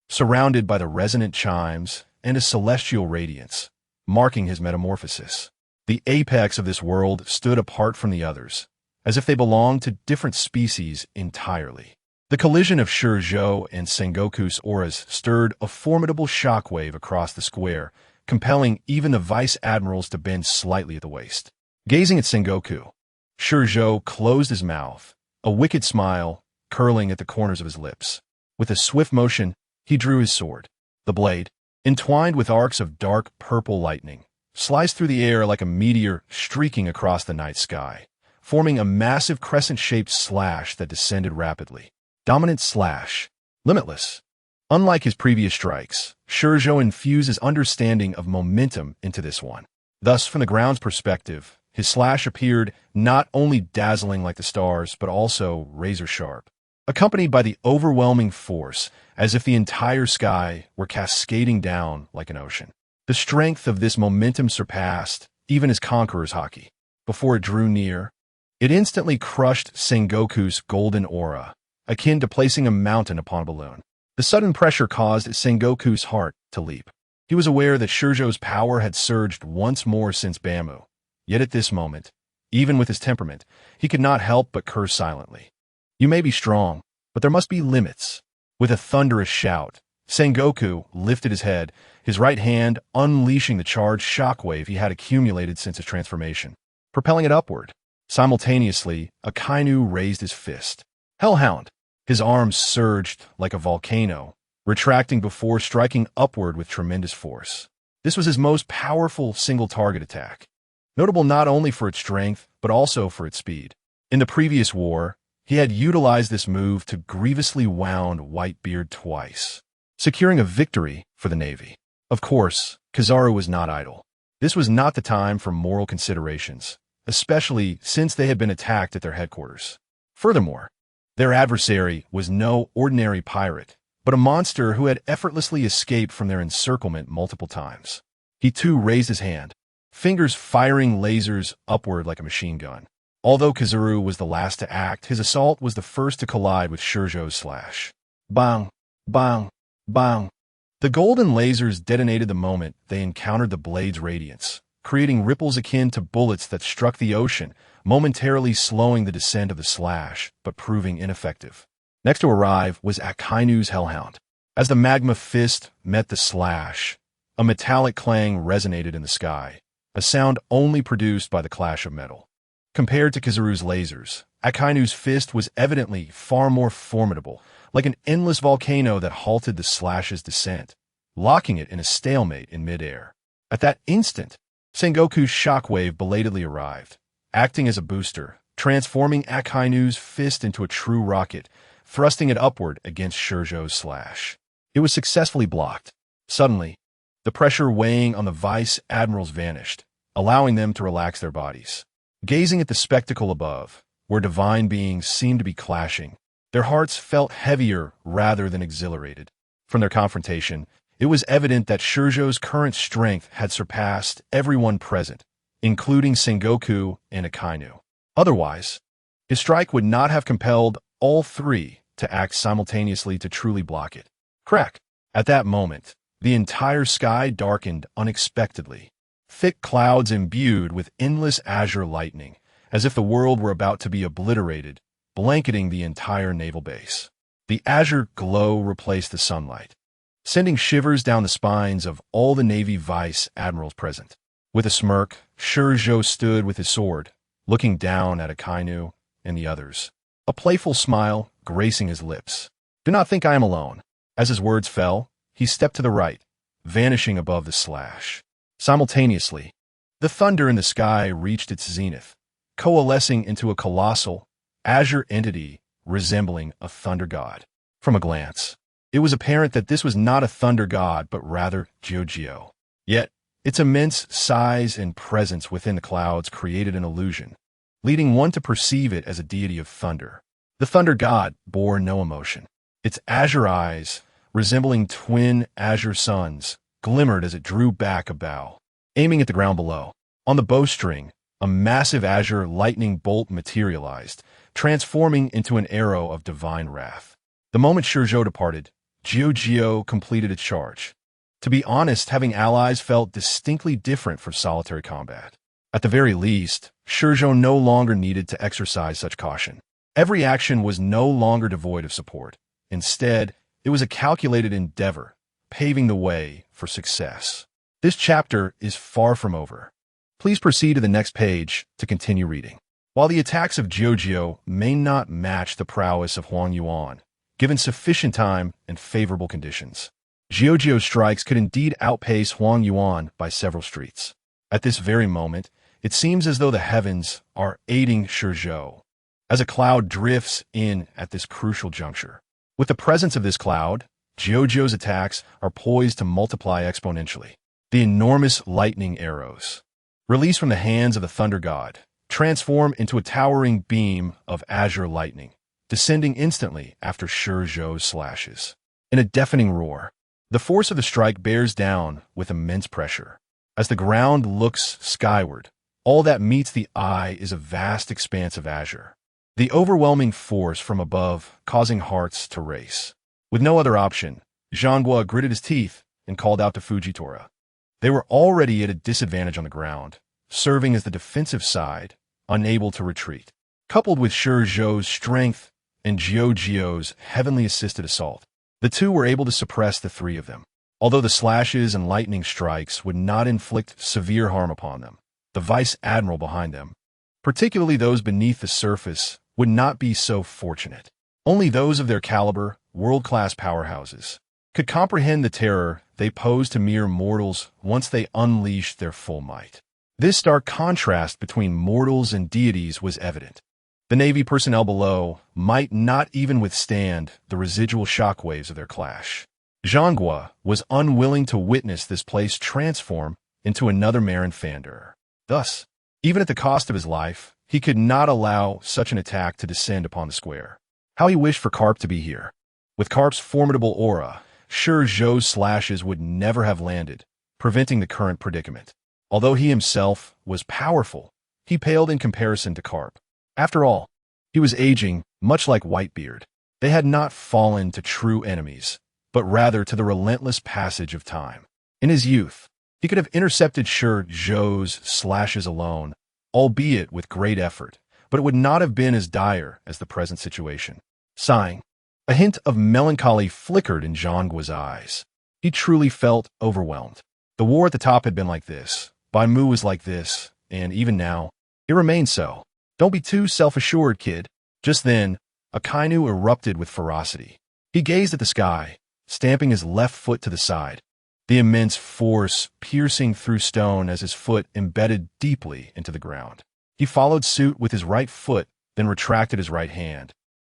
Speaker 1: surrounded by the resonant chimes and a celestial radiance, marking his metamorphosis. The apex of this world stood apart from the others, as if they belonged to different species entirely. The collision of ShiZhou and Sengoku's auras stirred a formidable shockwave across the square, compelling even the vice admirals to bend slightly at the waist. Gazing at Sengoku, ShiZhou closed his mouth, a wicked smile curling at the corners of his lips. With a swift motion, he drew his sword. The blade, entwined with arcs of dark purple lightning, sliced through the air like a meteor streaking across the night sky, forming a massive crescent-shaped slash that descended rapidly. Dominant slash. Limitless. Unlike his previous strikes, ShiZhou infused his understanding of momentum into this one. Thus, from the ground's perspective, his slash appeared not only dazzling like the stars, but also razor-sharp, accompanied by the overwhelming force, as if the entire sky were cascading down like an ocean. The strength of this momentum surpassed even his conqueror's haki. Before it drew near, it instantly crushed Sengoku's golden aura, akin to placing a mountain upon a balloon. The sudden pressure caused Sengoku's heart to leap. He was aware that ShiZhou's power had surged once more since Bamboo. Yet at this moment, even with his temperament, he could not help but curse silently. You may be strong, but there must be limits. With a thunderous shout, Sengoku lifted his head, his right hand unleashing the charged shockwave he had accumulated since his transformation, propelling it upward. Simultaneously, Akainu raised his fist. Hellhound! His arms surged like a volcano, retracting before striking upward with tremendous force. This was his most powerful single-target attack, notable not only for its strength, but also for its speed. In the previous war, he had utilized this move to grievously wound Whitebeard twice, securing a victory for the Navy. Of course, Kizaru was not idle. This was not the time for moral considerations, especially since they had been attacked at their headquarters. Furthermore, their adversary was no ordinary pirate, but a monster who had effortlessly escaped from their encirclement multiple times. He too raised his hand, fingers firing lasers upward like a machine gun. Although Kizaru was the last to act, his assault was the first to collide with ShiZhou's slash. Bang! Bang! Bang! The golden lasers detonated the moment they encountered the blade's radiance, creating ripples akin to bullets that struck the ocean, momentarily slowing the descent of the slash, but proving ineffective. Next to arrive was Akainu's Hellhound. As the magma fist met the slash, a metallic clang resonated in the sky, a sound only produced by the clash of metal. Compared to Kizaru's lasers, Akainu's fist was evidently far more formidable, like an endless volcano that halted the slash's descent, locking it in a stalemate in midair. At that instant, Sengoku's shockwave belatedly arrived, acting as a booster, transforming Akainu's fist into a true rocket, thrusting it upward against ShiZhou's slash. It was successfully blocked. Suddenly, the pressure weighing on the vice admirals vanished, allowing them to relax their bodies. Gazing at the spectacle above, where divine beings seemed to be clashing, their hearts felt heavier rather than exhilarated. From their confrontation, it was evident that ShiZhou's current strength had surpassed everyone present, including Sengoku and Akainu. Otherwise, his strike would not have compelled all three to act simultaneously to truly block it. Crack! At that moment, the entire sky darkened unexpectedly. Thick clouds imbued with endless azure lightning, as if the world were about to be obliterated, blanketing the entire naval base. The azure glow replaced the sunlight, sending shivers down the spines of all the Navy vice admirals present. With a smirk, ShiZhou stood with his sword, looking down at Akainu and the others, a playful smile gracing his lips. Do not think I am alone. As his words fell, he stepped to the right, vanishing above the slash. Simultaneously, the thunder in the sky reached its zenith, coalescing into a colossal, azure entity resembling a thunder god. From a glance, it was apparent that this was not a thunder god, but rather ShiZhou. Yet, its immense size and presence within the clouds created an illusion, leading one to perceive it as a deity of thunder. The thunder god bore no emotion. Its azure eyes, resembling twin azure suns, glimmered as it drew back a bow, aiming at the ground below. On the bowstring, a massive azure lightning bolt materialized, transforming into an arrow of divine wrath. The moment ShiZhou departed, ShiZhou completed its charge. To be honest, having allies felt distinctly different from solitary combat. At the very least, ShiZhou no longer needed to exercise such caution. Every action was no longer devoid of support. Instead, it was a calculated endeavor, paving the way for success. This chapter is far from over. Please proceed to the next page to continue reading. While the attacks of ShiZhou may not match the prowess of Huang Yuan, given sufficient time and favorable conditions, ShiZhou's strikes could indeed outpace Huang Yuan by several streets. At this very moment, it seems as though the heavens are aiding ShiZhou, as a cloud drifts in at this crucial juncture. With the presence of this cloud, ShiZhou's attacks are poised to multiply exponentially. The enormous lightning arrows, released from the hands of the thunder god, transform into a towering beam of azure lightning, descending instantly after ShiZhou's slashes. In a deafening roar, the force of the strike bears down with immense pressure. As the ground looks skyward, all that meets the eye is a vast expanse of azure. The overwhelming force from above causing hearts to race. With no other option, Zhanghua gritted his teeth and called out to Fujitora. They were already at a disadvantage on the ground, serving as the defensive side, unable to retreat. Coupled with ShiZhou's strength and ShiZhou's heavenly assisted assault, the two were able to suppress the three of them. Although the slashes and lightning strikes would not inflict severe harm upon them, the vice admiral behind them, particularly those beneath the surface, would not be so fortunate. Only those of their caliber, world-class powerhouses, could comprehend the terror they posed to mere mortals once they unleashed their full might. This stark contrast between mortals and deities was evident. The Navy personnel below might not even withstand the residual shockwaves of their clash. Zhanghua was unwilling to witness this place transform into another Marineford. Thus, even at the cost of his life, he could not allow such an attack to descend upon the square. How he wished for Karp to be here. With Karp's formidable aura, ShiZhou's slashes would never have landed, preventing the current predicament. Although he himself was powerful, he paled in comparison to Karp. After all, he was aging, much like Whitebeard. They had not fallen to true enemies, but rather to the relentless passage of time. In his youth, he could have intercepted ShiZhou's slashes alone, albeit with great effort, but it would not have been as dire as the present situation. Sighing, a hint of melancholy flickered in Zhanggua's eyes. He truly felt overwhelmed. The war at the top had been like this, Baimu was like this, and even now, it remains so. Don't be too self-assured, kid. Just then, Akainu erupted with ferocity. He gazed at the sky, stamping his left foot to the side, the immense force piercing through stone as his foot embedded deeply into the ground. He followed suit with his right foot, then retracted his right hand.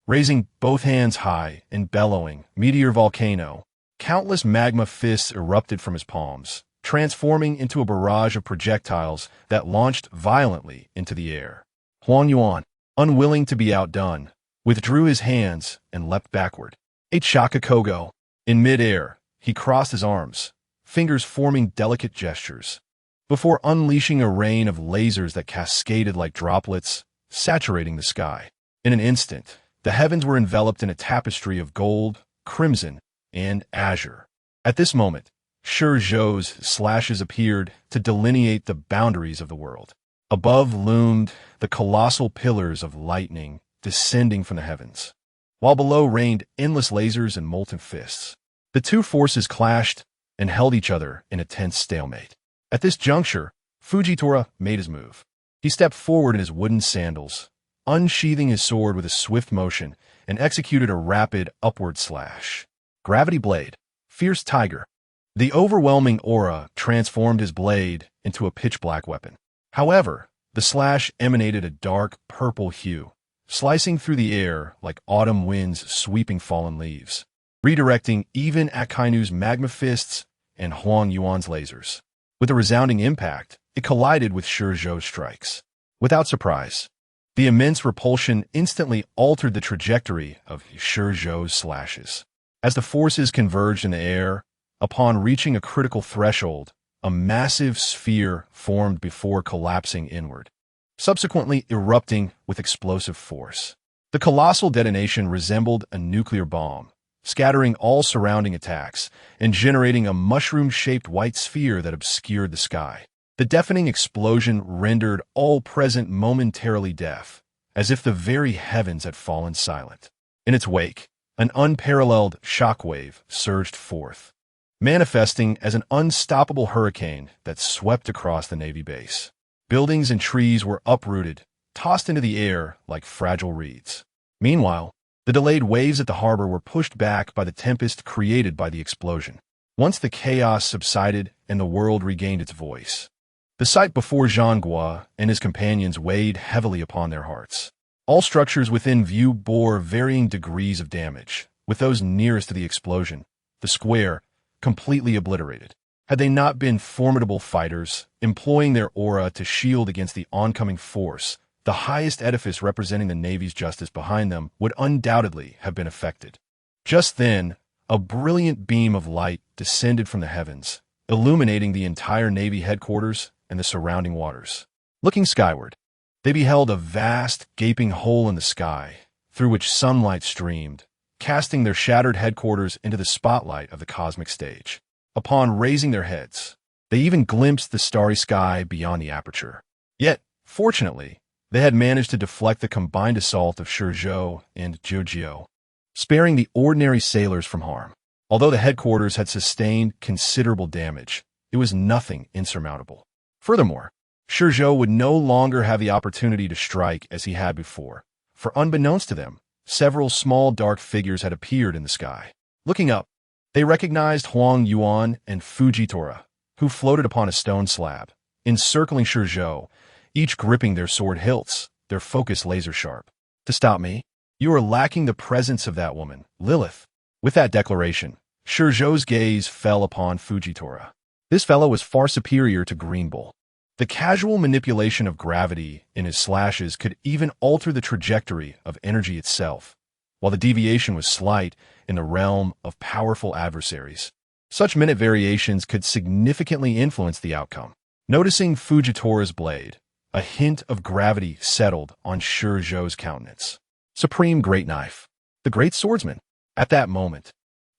Speaker 1: Raising both hands high and bellowing, meteor volcano, countless magma fists erupted from his palms, transforming into a barrage of projectiles that launched violently into the air. Huang Yuan, unwilling to be outdone, withdrew his hands and leapt backward. A Chaka Kogo. In midair, he crossed his arms, fingers forming delicate gestures, before unleashing a rain of lasers that cascaded like droplets, saturating the sky. In an instant, the heavens were enveloped in a tapestry of gold, crimson, and azure. At this moment, ShiZhou's slashes appeared to delineate the boundaries of the world. Above loomed the colossal pillars of lightning descending from the heavens, while below reigned endless lasers and molten fists. The two forces clashed and held each other in a tense stalemate. At this juncture, Fujitora made his move. He stepped forward in his wooden sandals, unsheathing his sword with a swift motion, and executed a rapid upward slash. Gravity blade, fierce tiger. The overwhelming aura transformed his blade into a pitch-black weapon. However, the slash emanated a dark purple hue, slicing through the air like autumn winds sweeping fallen leaves, redirecting even Akainu's magma fists and Huang Yuan's lasers. With a resounding impact, it collided with ShiZhou's strikes. Without surprise, the immense repulsion instantly altered the trajectory of ShiZhou's slashes. As the forces converged in the air, upon reaching a critical threshold, a massive sphere formed before collapsing inward, subsequently erupting with explosive force. The colossal detonation resembled a nuclear bomb, scattering all surrounding attacks and generating a mushroom-shaped white sphere that obscured the sky. The deafening explosion rendered all present momentarily deaf, as if the very heavens had fallen silent. In its wake, an unparalleled shockwave surged forth, manifesting as an unstoppable hurricane that swept across the Navy base. Buildings and trees were uprooted, tossed into the air like fragile reeds. Meanwhile, the delayed waves at the harbor were pushed back by the tempest created by the explosion. Once the chaos subsided and the world regained its voice, the sight before Zhang Guo and his companions weighed heavily upon their hearts. All structures within view bore varying degrees of damage, with those nearest to the explosion, the square, completely obliterated. Had they not been formidable fighters, employing their aura to shield against the oncoming force, the highest edifice representing the Navy's justice behind them would undoubtedly have been affected. Just then, a brilliant beam of light descended from the heavens, illuminating the entire Navy headquarters and the surrounding waters. Looking skyward, they beheld a vast, gaping hole in the sky, through which sunlight streamed, casting their shattered headquarters into the spotlight of the cosmic stage. Upon raising their heads, they even glimpsed the starry sky beyond the aperture. Yet, fortunately, they had managed to deflect the combined assault of ShiZhou and ShiZhou, sparing the ordinary sailors from harm. Although the headquarters had sustained considerable damage, it was nothing insurmountable. Furthermore, ShiZhou would no longer have the opportunity to strike as he had before, for unbeknownst to them, several small dark figures had appeared in the sky. Looking up, they recognized Huang Yuan and Fujitora, who floated upon a stone slab, encircling ShiZhou, each gripping their sword hilts, their focus laser-sharp. To stop me, you are lacking the presence of that woman, Lilith. With that declaration, ShiZhou's gaze fell upon Fujitora. This fellow was far superior to Green Bull. The casual manipulation of gravity in his slashes could even alter the trajectory of energy itself, while the deviation was slight in the realm of powerful adversaries. Such minute variations could significantly influence the outcome. Noticing Fujitora's blade, a hint of gravity settled on ShiZhou's countenance. Supreme Great Knife, the Great Swordsman. At that moment,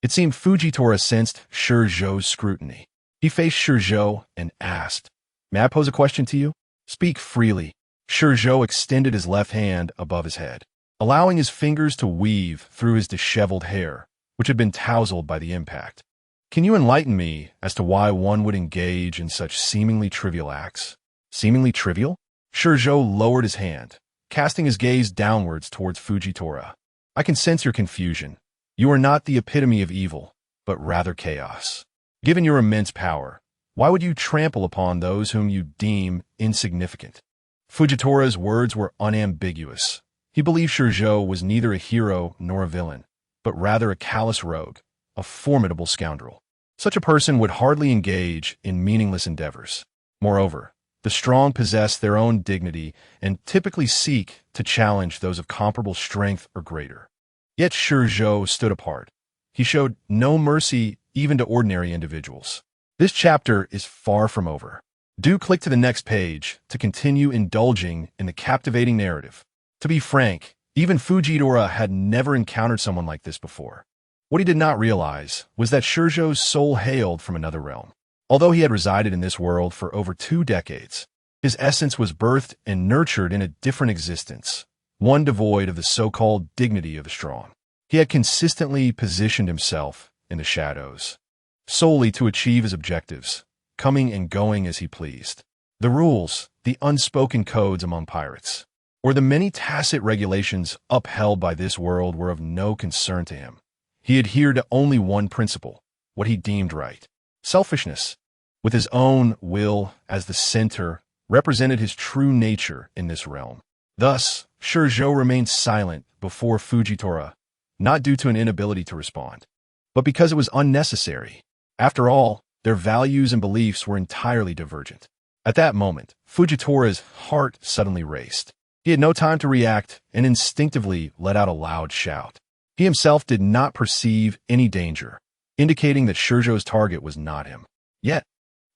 Speaker 1: it seemed Fujitora sensed ShiZhou's scrutiny. He faced ShiZhou and asked, "May I pose a question to you?" "Speak freely." ShiZhou extended his left hand above his head, allowing his fingers to weave through his disheveled hair, which had been tousled by the impact. "Can you enlighten me as to why one would engage in such seemingly trivial acts?" "Seemingly trivial?" ShiZhou lowered his hand, casting his gaze downwards towards Fujitora. "I can sense your confusion. You are not the epitome of evil, but rather chaos. Given your immense power, why would you trample upon those whom you deem insignificant?" Fujitora's words were unambiguous. He believed ShiZhou was neither a hero nor a villain, but rather a callous rogue, a formidable scoundrel. Such a person would hardly engage in meaningless endeavors. Moreover, the strong possess their own dignity and typically seek to challenge those of comparable strength or greater. Yet ShiZhou stood apart. He showed no mercy even to ordinary individuals. This chapter is far from over. Do click to the next page to continue indulging in the captivating narrative. To be frank, even Fujitora had never encountered someone like this before. What he did not realize was that ShiZhou's soul hailed from another realm. Although he had resided in this world for over 2 decades, his essence was birthed and nurtured in a different existence, one devoid of the so-called dignity of the strong. He had consistently positioned himself in the shadows, solely to achieve his objectives, coming and going as he pleased. The rules, the unspoken codes among pirates, or the many tacit regulations upheld by this world were of no concern to him. He adhered to only one principle, what he deemed right. Selfishness, with his own will as the center, represented his true nature in this realm. Thus, ShiZhou remained silent before Fujitora, not due to an inability to respond, but because it was unnecessary. After all, their values and beliefs were entirely divergent. At that moment, Fujitora's heart suddenly raced. He had no time to react and instinctively let out a loud shout. He himself did not perceive any danger, indicating that ShiZhou's target was not him. Yet,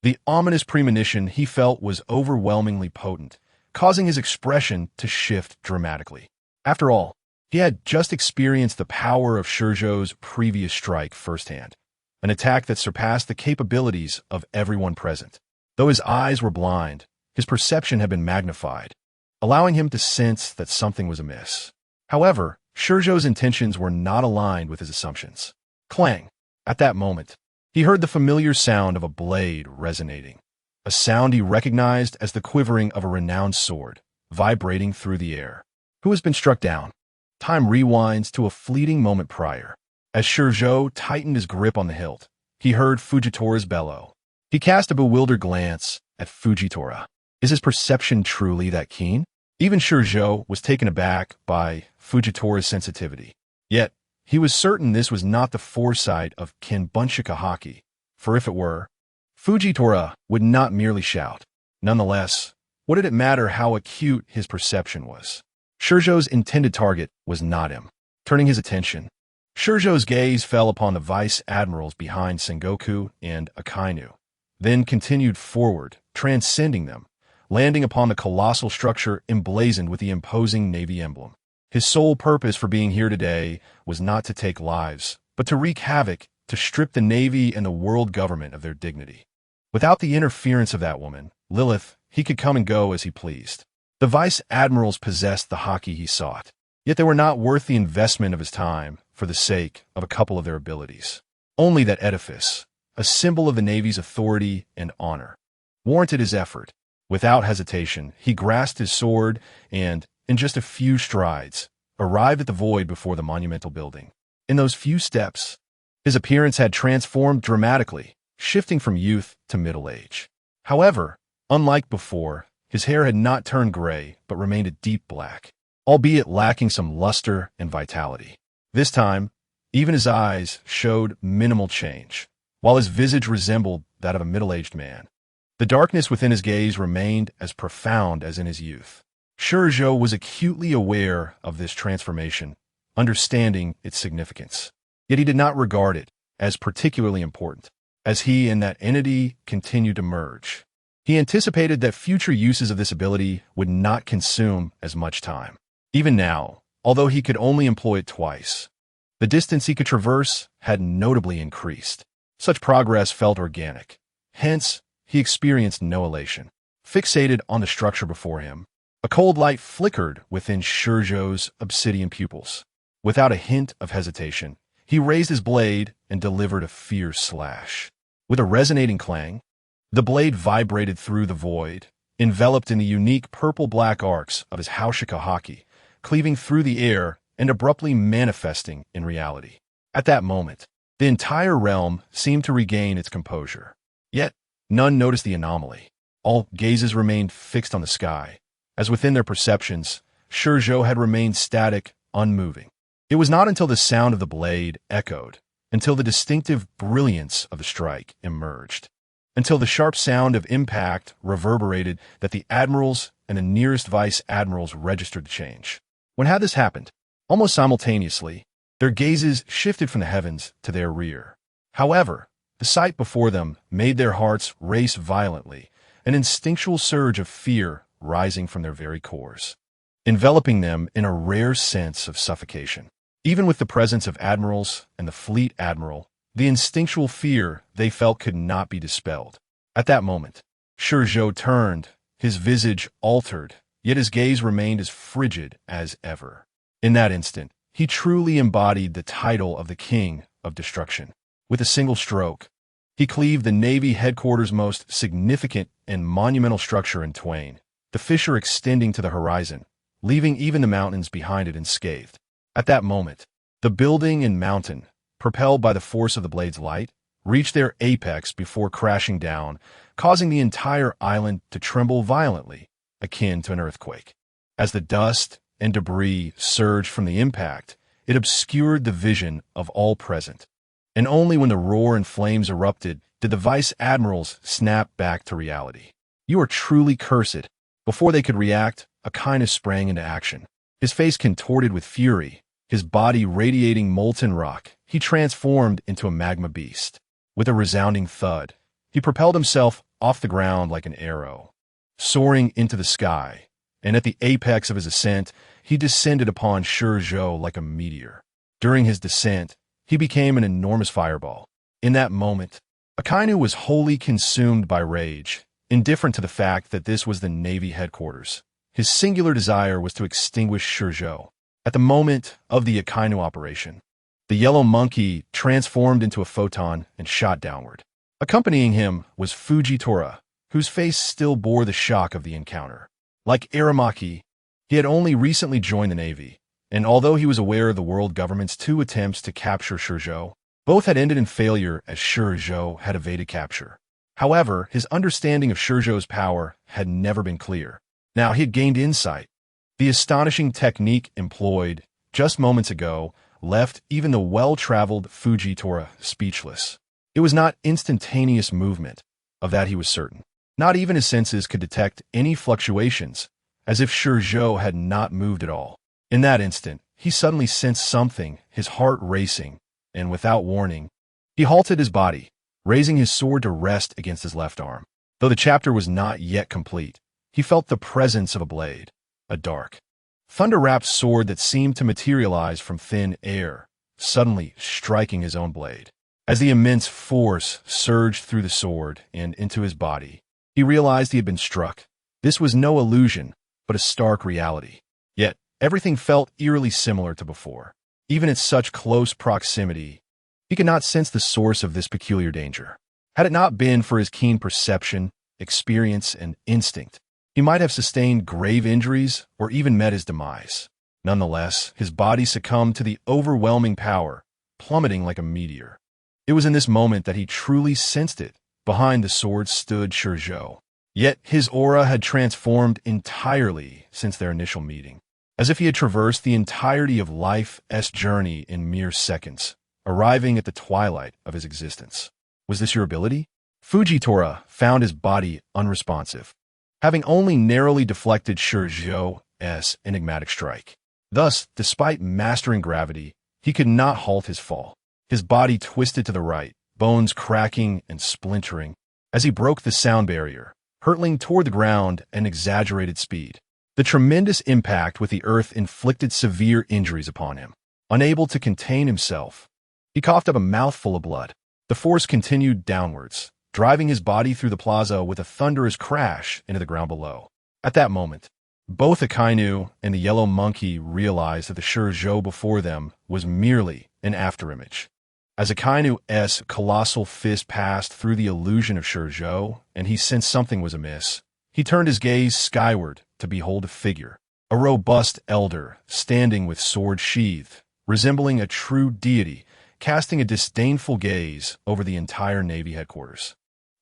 Speaker 1: the ominous premonition he felt was overwhelmingly potent, causing his expression to shift dramatically. After all, he had just experienced the power of ShiZhou's previous strike firsthand, an attack that surpassed the capabilities of everyone present. Though his eyes were blind, his perception had been magnified, allowing him to sense that something was amiss. However, ShiZhou's intentions were not aligned with his assumptions. Clang! At that moment, he heard the familiar sound of a blade resonating, a sound he recognized as the quivering of a renowned sword, vibrating through the air. Who has been struck down? Time rewinds to a fleeting moment prior. As ShiZhou tightened his grip on the hilt, he heard Fujitora's bellow. He cast a bewildered glance at Fujitora. Is his perception truly that keen? Even ShiZhou was taken aback by Fujitora's sensitivity. Yet, he was certain this was not the foresight of Kenbunshika Haki, for if it were, Fujitora would not merely shout. Nonetheless, what did it matter how acute his perception was? ShiZhou's intended target was not him. Turning his attention, ShiZhou's gaze fell upon the vice admirals behind Sengoku and Akainu, then continued forward, transcending them, landing upon the colossal structure emblazoned with the imposing Navy emblem. His sole purpose for being here today was not to take lives, but to wreak havoc, to strip the Navy and the world government of their dignity. Without the interference of that woman, Lilith, he could come and go as he pleased. The vice admirals possessed the Haki he sought, yet they were not worth the investment of his time for the sake of a couple of their abilities. Only that edifice, a symbol of the Navy's authority and honor, warranted his effort. Without hesitation, he grasped his sword and, in just a few strides, arrived at the void before the monumental building. In those few steps, his appearance had transformed dramatically, shifting from youth to middle age. However, unlike before, his hair had not turned gray but remained a deep black, albeit lacking some luster and vitality. This time, even his eyes showed minimal change, while his visage resembled that of a middle-aged man. The darkness within his gaze remained as profound as in his youth. ShiZhou was acutely aware of this transformation, understanding its significance. Yet he did not regard it as particularly important, as he and that entity continued to merge. He anticipated that future uses of this ability would not consume as much time. Even now, although he could only employ it twice, the distance he could traverse had notably increased. Such progress felt organic. Hence, he experienced no elation. Fixated on the structure before him, a cold light flickered within ShiZhou's obsidian pupils. Without a hint of hesitation, he raised his blade and delivered a fierce slash. With a resonating clang, the blade vibrated through the void, enveloped in the unique purple-black arcs of his Haushika Haki, cleaving through the air and abruptly manifesting in reality. At that moment, the entire realm seemed to regain its composure. Yet, none noticed the anomaly. All gazes remained fixed on the sky, as within their perceptions, ShiZhou had remained static, unmoving. It was not until the sound of the blade echoed, until the distinctive brilliance of the strike emerged, until the sharp sound of impact reverberated that the admirals and the nearest vice admirals registered the change. When had this happened? Almost simultaneously, their gazes shifted from the heavens to their rear. However, the sight before them made their hearts race violently, an instinctual surge of fear rising from their very cores, enveloping them in a rare sense of suffocation. Even with the presence of admirals and the fleet admiral, the instinctual fear they felt could not be dispelled. At that moment, ShiZhou turned, his visage altered, yet his gaze remained as frigid as ever. In that instant, he truly embodied the title of the King of Destruction. With a single stroke, he cleaved the Navy headquarters' most significant and monumental structure in twain, the fissure extending to the horizon, leaving even the mountains behind it unscathed. At that moment, the building and mountain, propelled by the force of the blade's light, reached their apex before crashing down, causing the entire island to tremble violently, akin to an earthquake. As the dust and debris surged from the impact, it obscured the vision of all present. And only when the roar and flames erupted did the vice admirals snap back to reality. "You are truly cursed." Before they could react, Akainu sprang into action. His face contorted with fury, his body radiating molten rock, he transformed into a magma beast. With a resounding thud, he propelled himself off the ground like an arrow, soaring into the sky, and at the apex of his ascent, he descended upon ShiZhou like a meteor. During his descent, he became an enormous fireball. In that moment, Akainu was wholly consumed by rage, indifferent to the fact that this was the Navy headquarters. His singular desire was to extinguish ShiZhou. At the moment of the Akainu operation, the yellow monkey transformed into a photon and shot downward. Accompanying him was Fujitora, whose face still bore the shock of the encounter. Like Aramaki, he had only recently joined the Navy, and although he was aware of the world government's 2 attempts to capture ShiZhou, both had ended in failure as ShiZhou had evaded capture. However, his understanding of ShiZhou's power had never been clear. Now he had gained insight. The astonishing technique employed just moments ago left even the well-traveled Fujitora speechless. It was not instantaneous movement, of that he was certain. Not even his senses could detect any fluctuations, as if ShiZhou had not moved at all. In that instant, he suddenly sensed something, his heart racing, and without warning, he halted his body, raising his sword to rest against his left arm. Though the chapter was not yet complete, he felt the presence of a blade, a dark, thunder-wrapped sword that seemed to materialize from thin air, suddenly striking his own blade. As the immense force surged through the sword and into his body, he realized he had been struck. This was no illusion, but a stark reality. Yet, everything felt eerily similar to before. Even at such close proximity, he could not sense the source of this peculiar danger. Had it not been for his keen perception, experience, and instinct, he might have sustained grave injuries or even met his demise. Nonetheless, his body succumbed to the overwhelming power, plummeting like a meteor. It was in this moment that he truly sensed it. Behind the sword stood ShiZhou. Yet his aura had transformed entirely since their initial meeting, as if he had traversed the entirety of life's journey in mere seconds, arriving at the twilight of his existence. Was this your ability? Fujitora found his body unresponsive, having only narrowly deflected ShiZhou's enigmatic strike. Thus, despite mastering gravity, he could not halt his fall. His body twisted to the right, bones cracking and splintering, as he broke the sound barrier, hurtling toward the ground at an exaggerated speed. The tremendous impact with the earth inflicted severe injuries upon him. Unable to contain himself, he coughed up a mouthful of blood. The force continued downwards, driving his body through the plaza with a thunderous crash into the ground below. At that moment, both Akainu and the yellow monkey realized that the ShiZhou before them was merely an afterimage. As Akainu's colossal fist passed through the illusion of ShiZhou, and he sensed something was amiss, he turned his gaze skyward to behold a figure, a robust elder, standing with sword sheathed, resembling a true deity, casting a disdainful gaze over the entire Navy headquarters.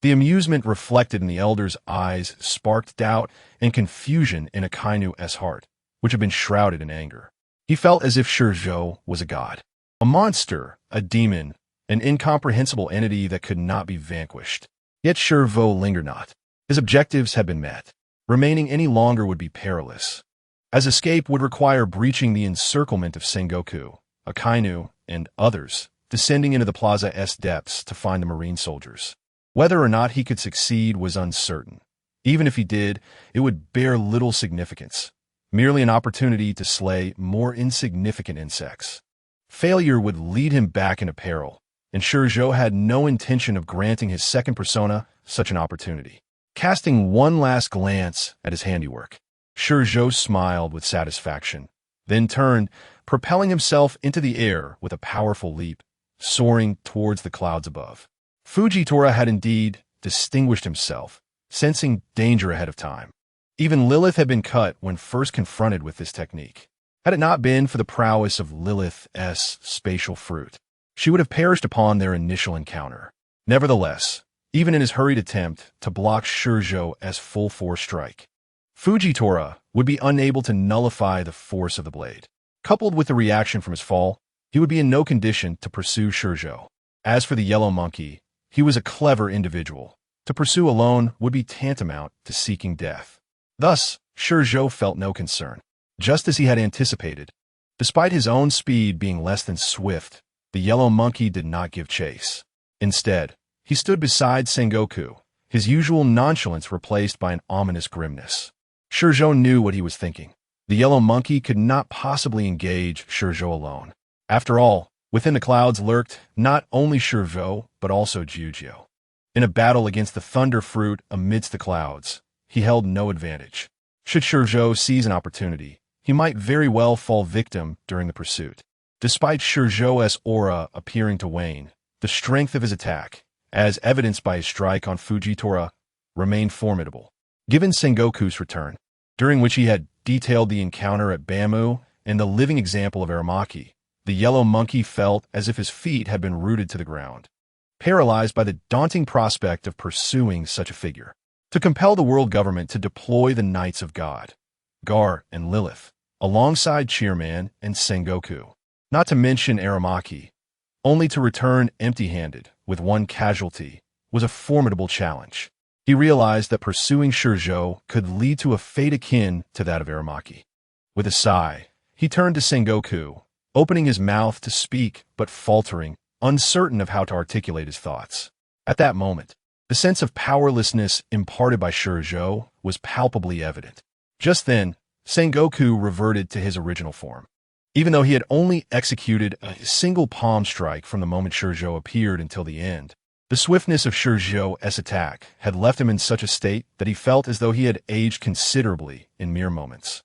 Speaker 1: The amusement reflected in the elder's eyes sparked doubt and confusion in Akainu's heart, which had been shrouded in anger. He felt as if ShiZhou was a god, a monster, a demon, an incomprehensible entity that could not be vanquished. Yet ShiZhou lingered not. His objectives had been met. Remaining any longer would be perilous, as escape would require breaching the encirclement of Sengoku, Akainu, and others, descending into the plaza's depths to find the Marine soldiers. Whether or not he could succeed was uncertain. Even if he did, it would bear little significance, merely an opportunity to slay more insignificant insects. Failure would lead him back into peril, and ShiZhou had no intention of granting his second persona such an opportunity. Casting one last glance at his handiwork, ShiZhou smiled with satisfaction, then turned, propelling himself into the air with a powerful leap, soaring towards the clouds above. Fujitora had indeed distinguished himself, sensing danger ahead of time. Even Lilith had been cut when first confronted with this technique. Had it not been for the prowess of Lilith's spatial fruit, she would have perished upon their initial encounter. Nevertheless, even in his hurried attempt to block ShiZhou's full-force strike, Fujitora would be unable to nullify the force of the blade. Coupled with the reaction from his fall, he would be in no condition to pursue ShiZhou. As for the yellow monkey, he was a clever individual. To pursue alone would be tantamount to seeking death. Thus, ShiZhou felt no concern. Just as he had anticipated, despite his own speed being less than swift, the yellow monkey did not give chase. Instead, he stood beside Sengoku, his usual nonchalance replaced by an ominous grimness. ShiZhou knew what he was thinking. The yellow monkey could not possibly engage ShiZhou alone. After all, within the clouds lurked not only ShiZhou, but also Jiujiu. In a battle against the thunder fruit amidst the clouds, he held no advantage. Should ShiZhou seize an opportunity, he might very well fall victim during the pursuit. Despite ShiZhou's aura appearing to wane, the strength of his attack, as evidenced by his strike on Fujitora, remained formidable. Given Sengoku's return, during which he had detailed the encounter at Bamu and the living example of Aramaki, the yellow monkey felt as if his feet had been rooted to the ground, paralyzed by the daunting prospect of pursuing such a figure. To compel the world government to deploy the Knights of God, Gar and Lilith, alongside Cheerman and Sengoku, not to mention Aramaki, only to return empty-handed with one casualty, was a formidable challenge. He realized that pursuing ShiZhou could lead to a fate akin to that of Aramaki. With a sigh, he turned to Sengoku, opening his mouth to speak but faltering, uncertain of how to articulate his thoughts. At that moment, the sense of powerlessness imparted by ShiZhou was palpably evident. Just then, Sengoku reverted to his original form. Even though he had only executed a single palm strike from the moment ShiZhou appeared until the end, the swiftness of ShiZhou's attack had left him in such a state that he felt as though he had aged considerably in mere moments.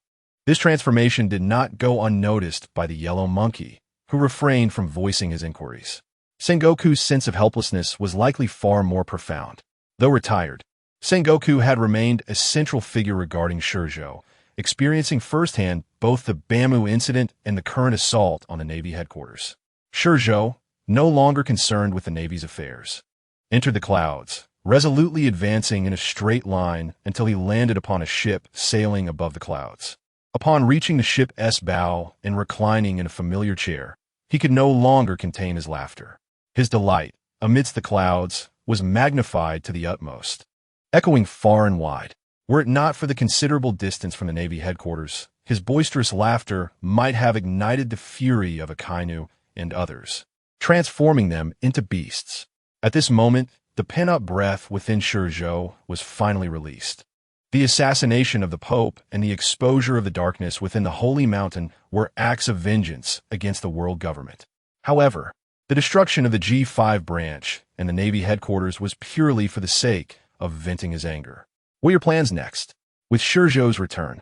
Speaker 1: This transformation did not go unnoticed by the yellow monkey, who refrained from voicing his inquiries. Sengoku's sense of helplessness was likely far more profound. Though retired, Sengoku had remained a central figure regarding ShiZhou, experiencing firsthand both the Bamu incident and the current assault on the Navy headquarters. ShiZhou, no longer concerned with the Navy's affairs, entered the clouds, resolutely advancing in a straight line until he landed upon a ship sailing above the clouds. Upon reaching the ship's bow and reclining in a familiar chair, he could no longer contain his laughter. His delight, amidst the clouds, was magnified to the utmost, echoing far and wide. Were it not for the considerable distance from the Navy headquarters, his boisterous laughter might have ignited the fury of Akainu and others, transforming them into beasts. At this moment, the pent-up breath within ShiZhou was finally released. The assassination of the Pope and the exposure of the darkness within the Holy Mountain were acts of vengeance against the world government. However, the destruction of the G5 branch and the Navy headquarters was purely for the sake of venting his anger. What are your plans next? With ShiZhou's return,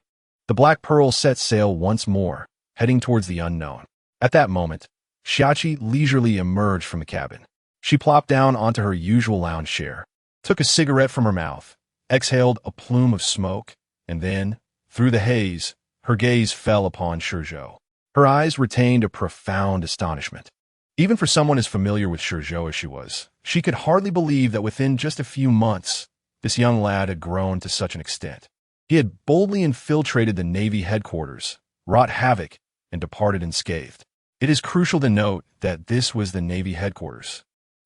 Speaker 1: the Black Pearl set sail once more, heading towards the unknown. At that moment, Xiachi leisurely emerged from the cabin. She plopped down onto her usual lounge chair, took a cigarette from her mouth, exhaled a plume of smoke, and then, through the haze, her gaze fell upon ShiZhou. Her eyes retained a profound astonishment. Even for someone as familiar with ShiZhou as she was, she could hardly believe that within just a few months, this young lad had grown to such an extent. He had boldly infiltrated the Navy headquarters, wrought havoc, and departed unscathed. It is crucial to note that this was the Navy headquarters,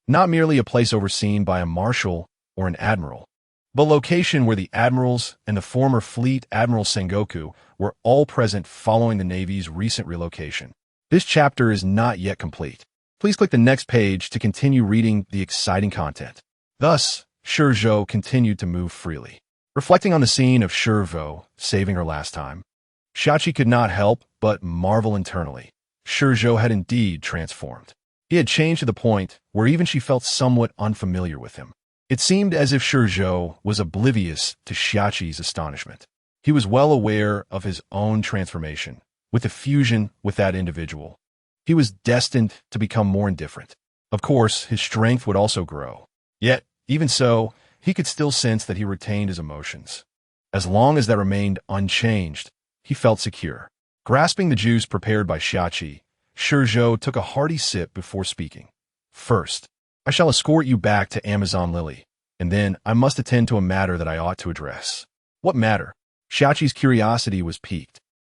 Speaker 1: not merely a place overseen by a marshal or an admiral, but a location where the admirals and the former fleet Admiral Sengoku were all present following the Navy's recent relocation. This chapter is not yet complete. Please click the next page to continue reading the exciting content. Thus, ShiZhou continued to move freely. Reflecting on the scene of ShiZhou saving her last time, Xiachi could not help but marvel internally. ShiZhou had indeed transformed. He had changed to the point where even she felt somewhat unfamiliar with him. It seemed as if ShiZhou was oblivious to Xiachi's astonishment. He was well aware of his own transformation. With the fusion with that individual, he was destined to become more indifferent. Of course, his strength would also grow. Yet, even so, he could still sense that he retained his emotions. As long as that remained unchanged, he felt secure. Grasping the juice prepared by Xiachi, ShiZhou took a hearty sip before speaking. First, I shall escort you back to Amazon Lily, and then I must attend to a matter that I ought to address. What matter? Xiachi's curiosity was piqued,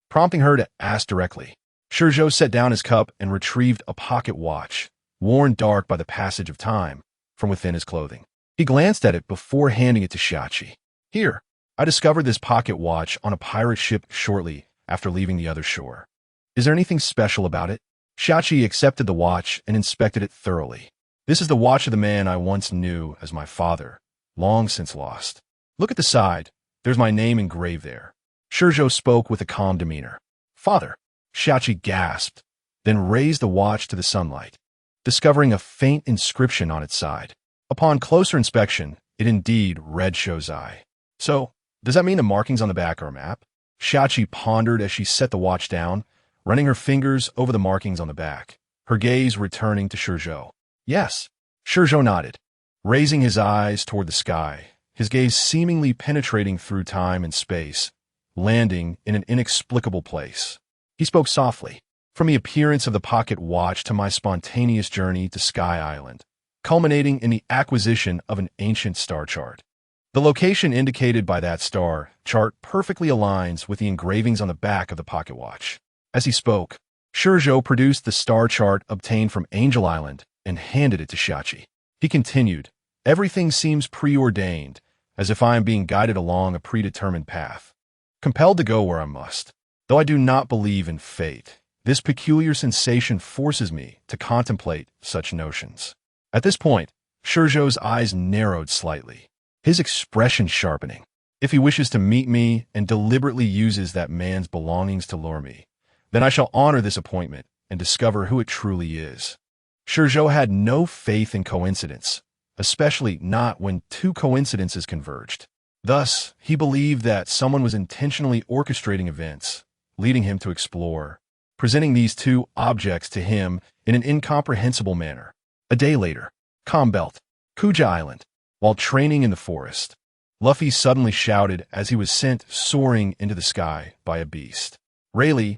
Speaker 1: prompting her to ask directly. ShiZhou set down his cup and retrieved a pocket watch, worn dark by the passage of time, from within his clothing. He glanced at it before handing it to Xiachi. Here, I discovered this pocket watch on a pirate ship shortly after leaving the other shore. Is there anything special about it? Xiachi accepted the watch and inspected it thoroughly. This is the watch of the man I once knew as my father, long since lost. Look at the side. There's my name engraved there. ShiZhou spoke with a calm demeanor. Father, Xiachi gasped, then raised the watch to the sunlight, discovering a faint inscription on its side. Upon closer inspection, it indeed read ShiZhou. So, Does that mean the markings on the back are a map? Shachi pondered as she set the watch down, running her fingers over the markings on the back, her gaze returning to ShiZhou. Yes. ShiZhou nodded, raising his eyes toward the sky, his gaze seemingly penetrating through time and space, landing in an inexplicable place. He spoke softly, from the appearance of the pocket watch to my spontaneous journey to Sky Island, culminating in the acquisition of an ancient star chart. The location indicated by that star chart perfectly aligns with the engravings on the back of the pocket watch. As he spoke, ShiZhou produced the star chart obtained from Angel Island and handed it to Shachi. He continued, "Everything seems preordained, as if I am being guided along a predetermined path, compelled to go where I must. Though I do not believe in fate, this peculiar sensation forces me to contemplate such notions." At this point, ShiZhou's eyes narrowed slightly, his expression sharpening. If he wishes to meet me and deliberately uses that man's belongings to lure me, then I shall honor this appointment and discover who it truly is. ShiZhou had no faith in coincidence, especially not when two coincidences converged. Thus, he believed that someone was intentionally orchestrating events, leading him to explore, presenting these two objects to him in an incomprehensible manner. A day later, Calm Belt, Kuja Island. While training in the forest, Luffy suddenly shouted as he was sent soaring into the sky by a beast. Rayleigh,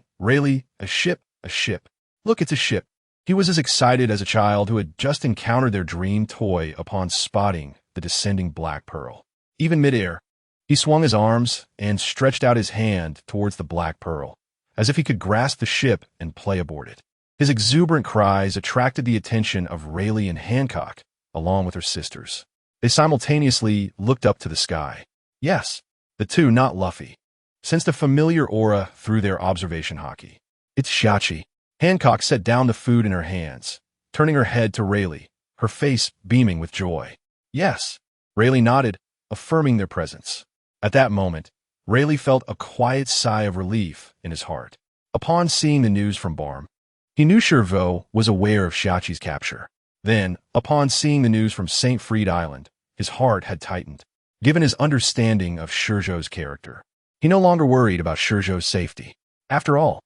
Speaker 1: a ship, a ship. Look, it's a ship. He was as excited as a child who had just encountered their dream toy upon spotting the descending Black Pearl. Even midair, he swung his arms and stretched out his hand towards the Black Pearl, as if he could grasp the ship and play aboard it. His exuberant cries attracted the attention of Rayleigh and Hancock, along with her sisters. They simultaneously looked up to the sky. Yes, the two, not Luffy, sensed a familiar aura through their observation hockey. It's Shachi. Hancock set down the food in her hands, turning her head to Rayleigh, her face beaming with joy. Yes, Rayleigh nodded, affirming their presence. At that moment, Rayleigh felt a quiet sigh of relief in his heart. Upon seeing the news from Barm, he knew ShiZhou was aware of Shachi's capture. Then, upon seeing the news from St. Fried Island, his heart had tightened. Given his understanding of ShiZhou's character, he no longer worried about ShiZhou's safety. After all,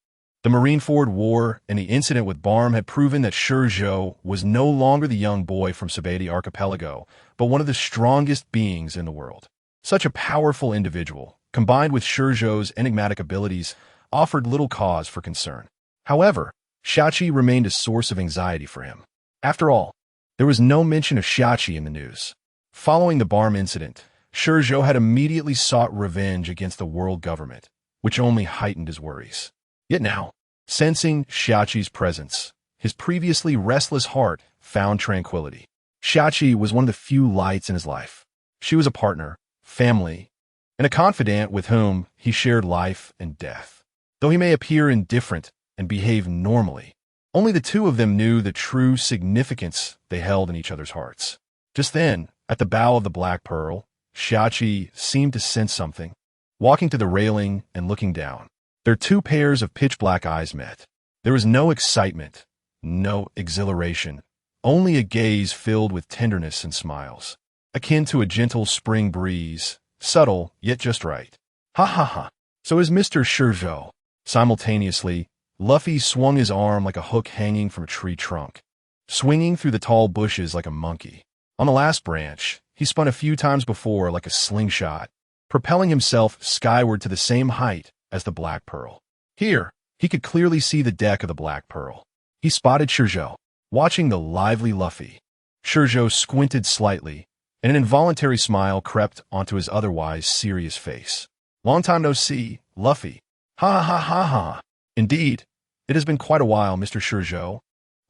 Speaker 1: the Marineford War and the incident with Barm had proven that ShiZhou was no longer the young boy from Sabedi Archipelago, but one of the strongest beings in the world. Such a powerful individual, combined with ShiZhou's enigmatic abilities, offered little cause for concern. However, Shachi remained a source of anxiety for him. After all, there was no mention of Shachi in the news. Following the Barm incident, ShiZhou had immediately sought revenge against the world government, which only heightened his worries. Yet now, sensing Shachi's presence, his previously restless heart found tranquility. Shachi was one of the few lights in his life. She was a partner, family, and a confidant with whom he shared life and death. Though he may appear indifferent and behave normally, only the two of them knew the true significance they held in each other's hearts. Just then, at the bow of the Black Pearl, Shachi seemed to sense something. Walking to the railing and looking down, their two pairs of pitch-black eyes met. There was no excitement, no exhilaration, only a gaze filled with tenderness and smiles, akin to a gentle spring breeze, subtle yet just right. Ha ha ha. So is Mr. ShiZhou. Simultaneously, Luffy swung his arm like a hook hanging from a tree trunk, swinging through the tall bushes like a monkey. On the last branch, he spun a few times before like a slingshot, propelling himself skyward to the same height as the Black Pearl. Here, he could clearly see the deck of the Black Pearl. He spotted ShiZhou, watching the lively Luffy. ShiZhou squinted slightly, and an involuntary smile crept onto his otherwise serious face. Long time no see, Luffy. Ha ha ha ha. Indeed, it has been quite a while, Mr. ShiZhou.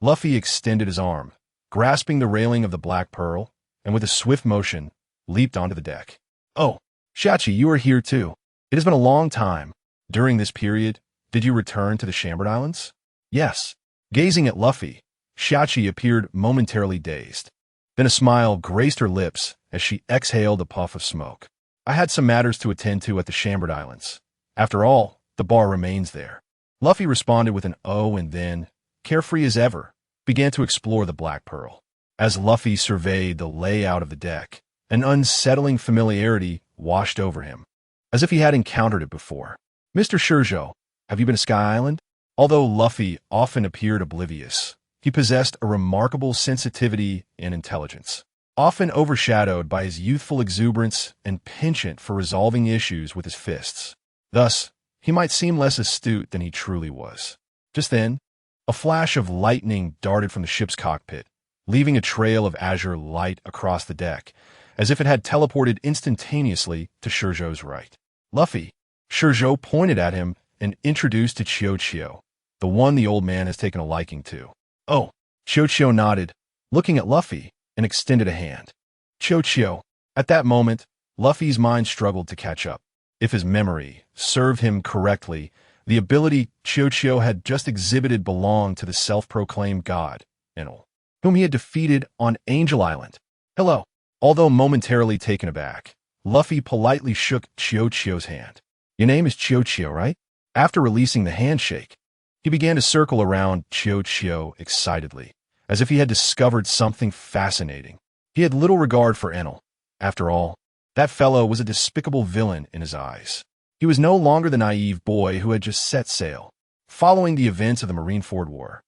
Speaker 1: Luffy extended his arm, grasping the railing of the Black Pearl, and with a swift motion, leaped onto the deck. Oh, Shachi, you are here too. It has been a long time. During this period, did you return to the Shambered Islands? Yes. Gazing at Luffy, Shachi appeared momentarily dazed. Then a smile graced her lips as she exhaled a puff of smoke. I had some matters to attend to at the Shambered Islands. After all, the bar remains there. Luffy responded with an "oh," and then, carefree as ever, began to explore the Black Pearl. As Luffy surveyed the layout of the deck, an unsettling familiarity washed over him. as if he had encountered it before. "Mr. ShiZhou, have you been to Sky Island?" Although Luffy often appeared oblivious, he possessed a remarkable sensitivity and intelligence, often overshadowed by his youthful exuberance and penchant for resolving issues with his fists. Thus, he might seem less astute than he truly was. Just then, a flash of lightning darted from the ship's cockpit, leaving a trail of azure light across the deck, as if it had teleported instantaneously to ShiZhou's right. "Luffy," ShiZhou pointed at him and introduced to Chiyo, the one the old man has taken a liking to. "Oh," Chiyo nodded, looking at Luffy, and extended a hand. Chiyo. At that moment, Luffy's mind struggled to catch up. If his memory served him correctly, the ability Chiyo had just exhibited belonged to the self-proclaimed god, Enel, whom he had defeated on Angel Island. "Hello." Although momentarily taken aback, Luffy politely shook Chiyo's hand. "Your name is Chiyo, right?" After releasing the handshake, he began to circle around Chiyo excitedly, as if he had discovered something fascinating. He had little regard for Enel. After all, that fellow was a despicable villain in his eyes. He was no longer the naive boy who had just set sail. Following the events of the Marineford War,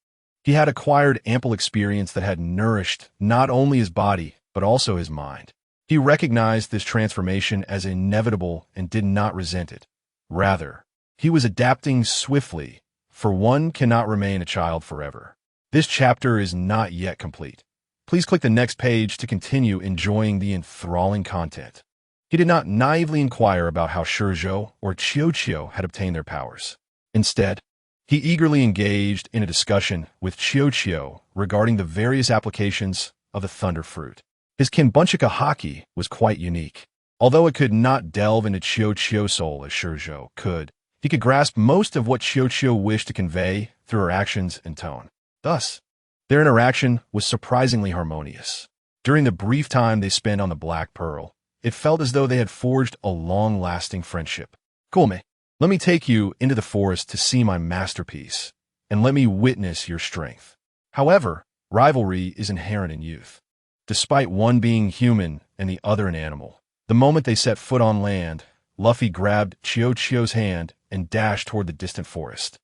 Speaker 1: he had acquired ample experience that had nourished not only his body, but also his mind. He recognized this transformation as inevitable and did not resent it. Rather, he was adapting swiftly, for one cannot remain a child forever. This chapter is not yet complete. Please click the next page to continue enjoying the enthralling content. He did not naively inquire about how ShiZhou or Chiyo had obtained their powers. Instead, he eagerly engaged in a discussion with Chiyo regarding the various applications of the Thunder Fruit. His Kinbunchika haki was quite unique. Although it could not delve into Chiyo's soul as ShiZhou could, he could grasp most of what Chiyo wished to convey through her actions and tone. Thus, their interaction was surprisingly harmonious. During the brief time they spent on the Black Pearl, it felt as though they had forged a long-lasting friendship. "Kulme, let me take you into the forest to see my masterpiece, and let me witness your strength." However, rivalry is inherent in youth. Despite one being human and the other an animal, the moment they set foot on land, Luffy grabbed Chiyo's hand and dashed toward the distant forest.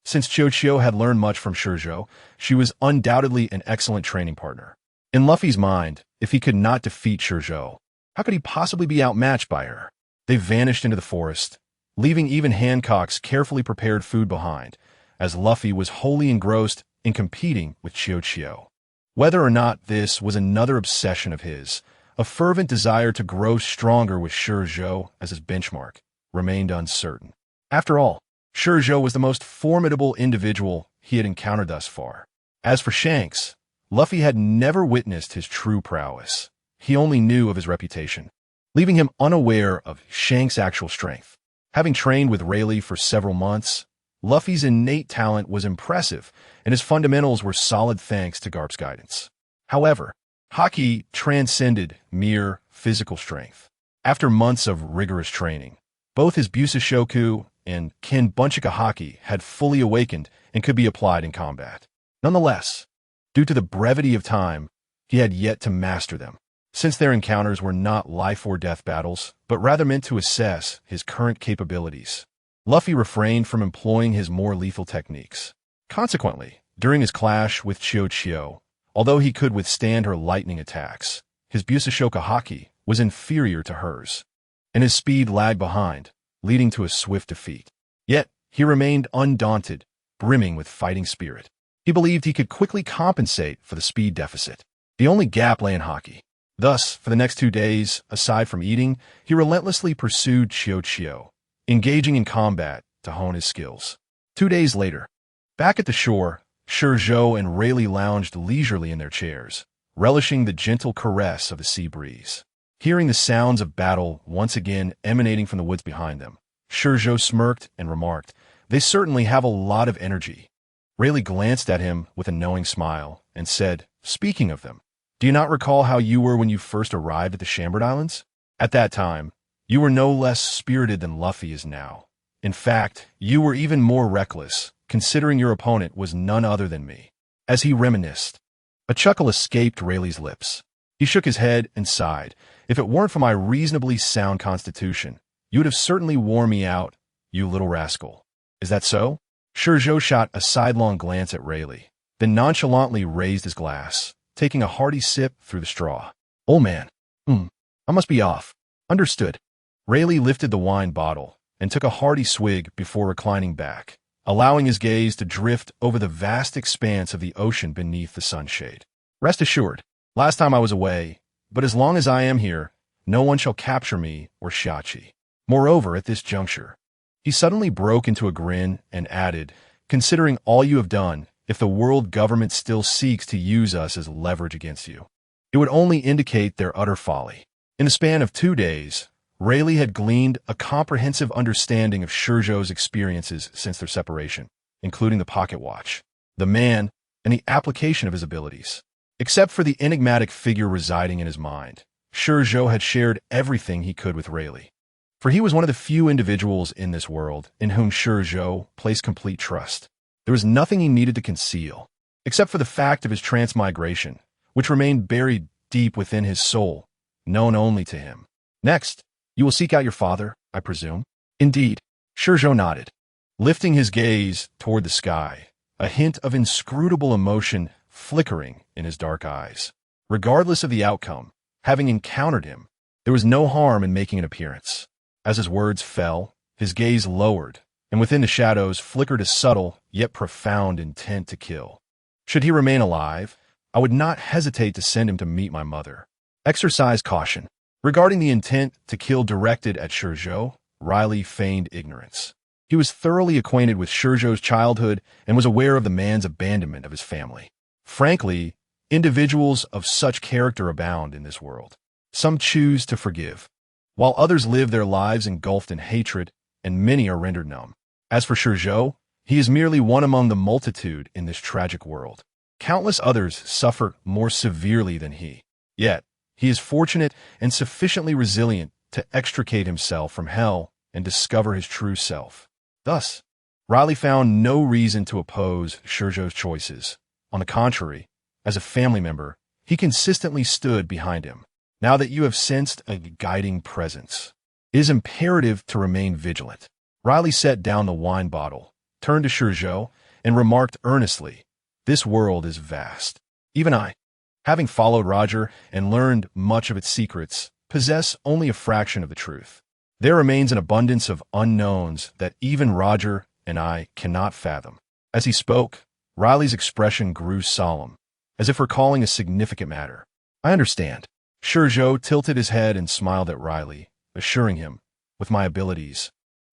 Speaker 1: Since Chiyo had learned much from ShiZhou, she was undoubtedly an excellent training partner. In Luffy's mind, if he could not defeat ShiZhou, how could he possibly be outmatched by her? They vanished into the forest, leaving even Hancock's carefully prepared food behind, as Luffy was wholly engrossed in competing with Chiyo. Whether or not this was another obsession of his, a fervent desire to grow stronger with ShiZhou as his benchmark, remained uncertain. After all, ShiZhou was the most formidable individual he had encountered thus far. As for Shanks, Luffy had never witnessed his true prowess. He only knew of his reputation, leaving him unaware of Shanks' actual strength. Having trained with Rayleigh for several months, Luffy's innate talent was impressive, and his fundamentals were solid thanks to Garp's guidance. However, haki transcended mere physical strength. After months of rigorous training, both his Busashoku and Kinbunchika haki had fully awakened and could be applied in combat. Nonetheless, due to the brevity of time, he had yet to master them, since their encounters were not life-or-death battles, but rather meant to assess his current capabilities. Luffy refrained from employing his more lethal techniques. Consequently, during his clash with Chiyo, although he could withstand her lightning attacks, his Busashoku haki was inferior to hers, and his speed lagged behind, leading to a swift defeat. Yet, he remained undaunted, brimming with fighting spirit. He believed he could quickly compensate for the speed deficit. The only gap lay in haki. Thus, for the next 2 days, aside from eating, he relentlessly pursued Chiyo, engaging in combat to hone his skills. 2 days later, back at the shore, ShiZhou and Rayleigh lounged leisurely in their chairs, relishing the gentle caress of the sea breeze. Hearing the sounds of battle once again emanating from the woods behind them, ShiZhou smirked and remarked, "They certainly have a lot of energy." Rayleigh glanced at him with a knowing smile and said, "Speaking of them, do you not recall how you were when you first arrived at the Shambered Islands? At that time, you were no less spirited than Luffy is now. In fact, you were even more reckless, considering your opponent was none other than me." As he reminisced, a chuckle escaped Rayleigh's lips. He shook his head and sighed. "If it weren't for my reasonably sound constitution, You would have certainly worn me out, you little rascal. Is that so? ShiZhou shot a sidelong glance at Rayleigh, then nonchalantly raised his glass, taking a hearty sip through the straw. Old man. I must be off. Understood. Rayleigh lifted the wine bottle and took a hearty swig before reclining back, allowing his gaze to drift over the vast expanse of the ocean beneath the sunshade. Rest assured, last time I was away, but as long as I am here, no one shall capture me or Shachi. Moreover, at this juncture, he suddenly broke into a grin and added, considering all you have done, if the world government still seeks to use us as leverage against you, it would only indicate their utter folly. In the span of 2 days, Rayleigh had gleaned a comprehensive understanding of ShiZhou's experiences since their separation, including the pocket watch, the man, and the application of his abilities. Except for the enigmatic figure residing in his mind, ShiZhou had shared everything he could with Rayleigh. For he was one of the few individuals in this world in whom ShiZhou placed complete trust. There was nothing he needed to conceal, except for the fact of his transmigration, which remained buried deep within his soul, known only to him. Next, you will seek out your father, I presume? Indeed. ShiZhou nodded, lifting his gaze toward the sky, a hint of inscrutable emotion flickering in his dark eyes. Regardless of the outcome, having encountered him, there was no harm in making an appearance. As his words fell, his gaze lowered, and within the shadows flickered a subtle yet profound intent to kill. Should he remain alive, I would not hesitate to send him to meet my mother. Exercise caution. Regarding the intent to kill directed at ShiZhou, Rayleigh feigned ignorance. He was thoroughly acquainted with ShiZhou's childhood and was aware of the man's abandonment of his family. Frankly, individuals of such character abound in this world. Some choose to forgive, while others live their lives engulfed in hatred, and many are rendered numb. As for ShiZhou, he is merely one among the multitude in this tragic world. Countless others suffer more severely than he. Yet, he is fortunate and sufficiently resilient to extricate himself from hell and discover his true self. Thus, Rayleigh found no reason to oppose ShiZhou's choices. On the contrary, as a family member, he consistently stood behind him. Now that you have sensed a guiding presence, it is imperative to remain vigilant. Rayleigh set down the wine bottle, turned to ShiZhou, and remarked earnestly, this world is vast. Even I, having followed Roger and learned much of its secrets, possess only a fraction of the truth. There remains an abundance of unknowns that even Roger and I cannot fathom. As he spoke, Rayleigh's expression grew solemn, as if recalling a significant matter. I understand. ShiZhou tilted his head and smiled at Rayleigh, assuring him, with my abilities,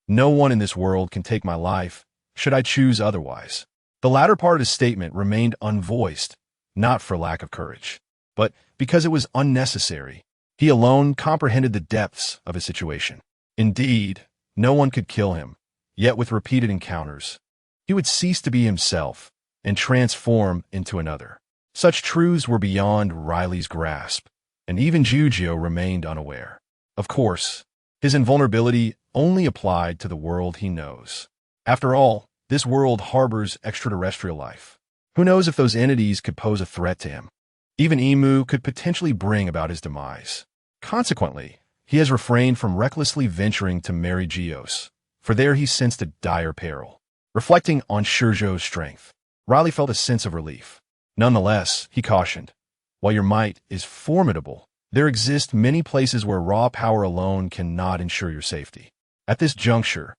Speaker 1: no one in this world can take my life, should I choose otherwise. The latter part of his statement remained unvoiced, not for lack of courage, but because it was unnecessary. He alone comprehended the depths of his situation. Indeed, no one could kill him, yet with repeated encounters, he would cease to be himself and transform into another. Such truths were beyond Rayleigh's grasp, and even ShiZhou remained unaware. Of course, his invulnerability only applied to the world he knows. After all, this world harbors extraterrestrial life. Who knows if those entities could pose a threat to him? Even Emu could potentially bring about his demise. Consequently, he has refrained from recklessly venturing to Mary Geos, for there he sensed a dire peril. Reflecting on ShiZhou's strength, Rayleigh felt a sense of relief. Nonetheless, he cautioned, while your might is formidable, there exist many places where raw power alone cannot ensure your safety. At this juncture,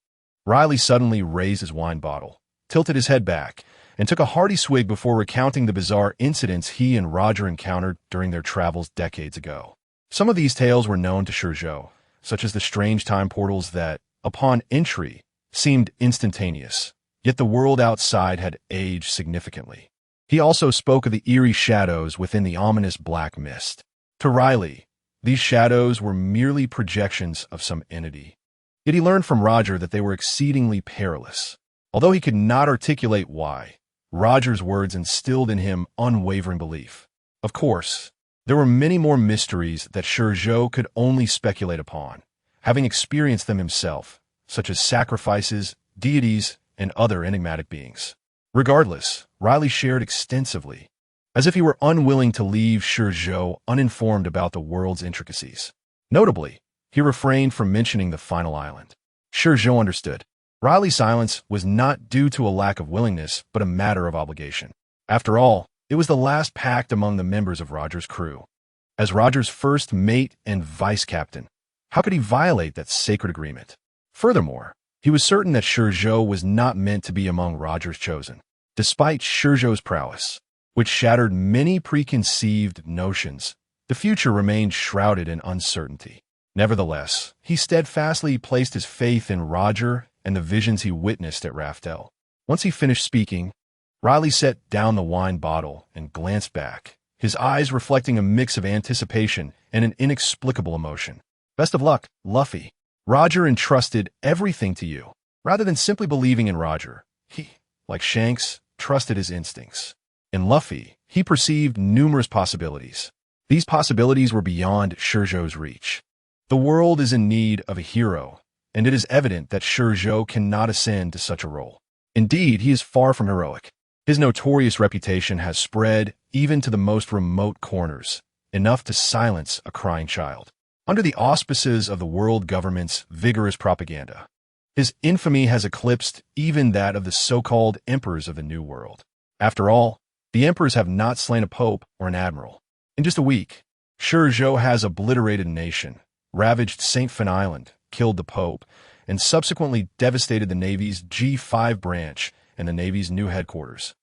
Speaker 1: Rayleigh suddenly raised his wine bottle, tilted his head back, and took a hearty swig before recounting the bizarre incidents he and Roger encountered during their travels decades ago. Some of these tales were known to ShiZhou, such as the strange time portals that, upon entry, seemed instantaneous, yet the world outside had aged significantly. He also spoke of the eerie shadows within the ominous black mist. To Rayleigh, these shadows were merely projections of some entity. Yet he learned from Roger that they were exceedingly perilous. Although he could not articulate why, Roger's words instilled in him unwavering belief. Of course, there were many more mysteries that ShiZhou could only speculate upon, having experienced them himself, such as sacrifices, deities, and other enigmatic beings. Regardless, Rayleigh shared extensively, as if he were unwilling to leave ShiZhou uninformed about the world's intricacies. Notably, He refrained from mentioning the final island. ShiZhou understood. Riley's silence was not due to a lack of willingness, but a matter of obligation. After all, it was the last pact among the members of Roger's crew. As Roger's first mate and vice captain, how could he violate that sacred agreement? Furthermore, he was certain that ShiZhou was not meant to be among Roger's chosen. Despite ShiZhou's prowess, which shattered many preconceived notions, the future remained shrouded in uncertainty. Nevertheless, he steadfastly placed his faith in Roger and the visions he witnessed at Raftel. Once he finished speaking, Riley set down the wine bottle and glanced back, his eyes reflecting a mix of anticipation and an inexplicable emotion. Best of luck, Luffy. Roger entrusted everything to you. Rather than simply believing in Roger, he, like Shanks, trusted his instincts. In Luffy, he perceived numerous possibilities. These possibilities were beyond ShiZhou's reach. The world is in need of a hero, and it is evident that ShiZhou cannot ascend to such a role. Indeed, he is far from heroic. His notorious reputation has spread even to the most remote corners, enough to silence a crying child. Under the auspices of the world government's vigorous propaganda, his infamy has eclipsed even that of the so-called emperors of the New World. After all, the emperors have not slain a pope or an admiral. In just a week, ShiZhou has obliterated a nation, ravaged St. Fin Island, killed the pope, and subsequently devastated the Navy's G5 branch and the Navy's new headquarters,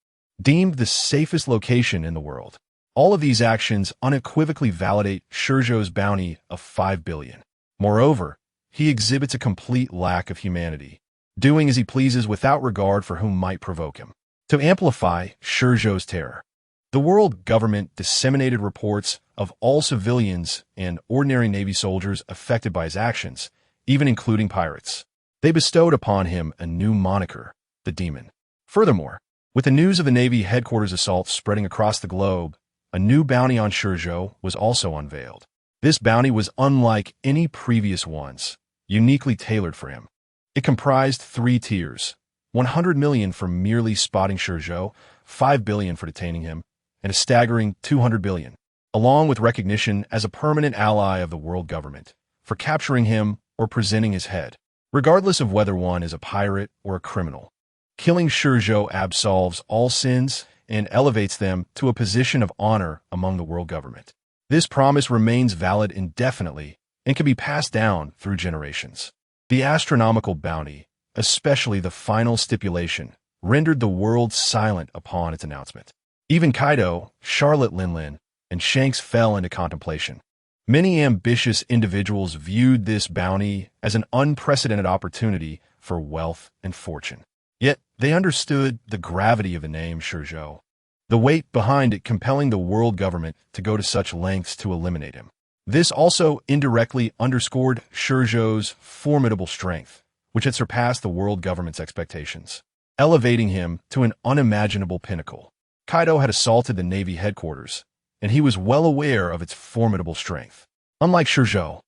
Speaker 1: deemed the safest location in the world. All of these actions unequivocally validate ShiZhou's bounty of 5 billion. Moreover, he exhibits a complete lack of humanity, doing as he pleases without regard for whom might provoke him. To amplify ShiZhou's terror, the world government disseminated reports of all civilians and ordinary Navy soldiers affected by his actions, even including pirates. They bestowed upon him a new moniker, the Demon. Furthermore, with the news of the Navy headquarters assault spreading across the globe, a new bounty on ShiZhou was also unveiled. This bounty was unlike any previous ones, uniquely tailored for him. It comprised 3 tiers, 100 million for merely spotting ShiZhou, 5 billion for detaining him, and a staggering 200 billion, along with recognition as a permanent ally of the world government, for capturing him or presenting his head, regardless of whether one is a pirate or a criminal. Killing ShiZhou absolves all sins and elevates them to a position of honor among the world government. This promise remains valid indefinitely and can be passed down through generations. The astronomical bounty, especially the final stipulation, rendered the world silent upon its announcement. Even Kaido, Charlotte Linlin, and Shanks fell into contemplation. Many ambitious individuals viewed this bounty as an unprecedented opportunity for wealth and fortune. Yet, they understood the gravity of the name ShiZhou, the weight behind it compelling the world government to go to such lengths to eliminate him. This also indirectly underscored ShiZhou's formidable strength, which had surpassed the world government's expectations, elevating him to an unimaginable pinnacle. Kaido had assaulted the Navy headquarters, and he was well aware of its formidable strength. Unlike ShiZhou,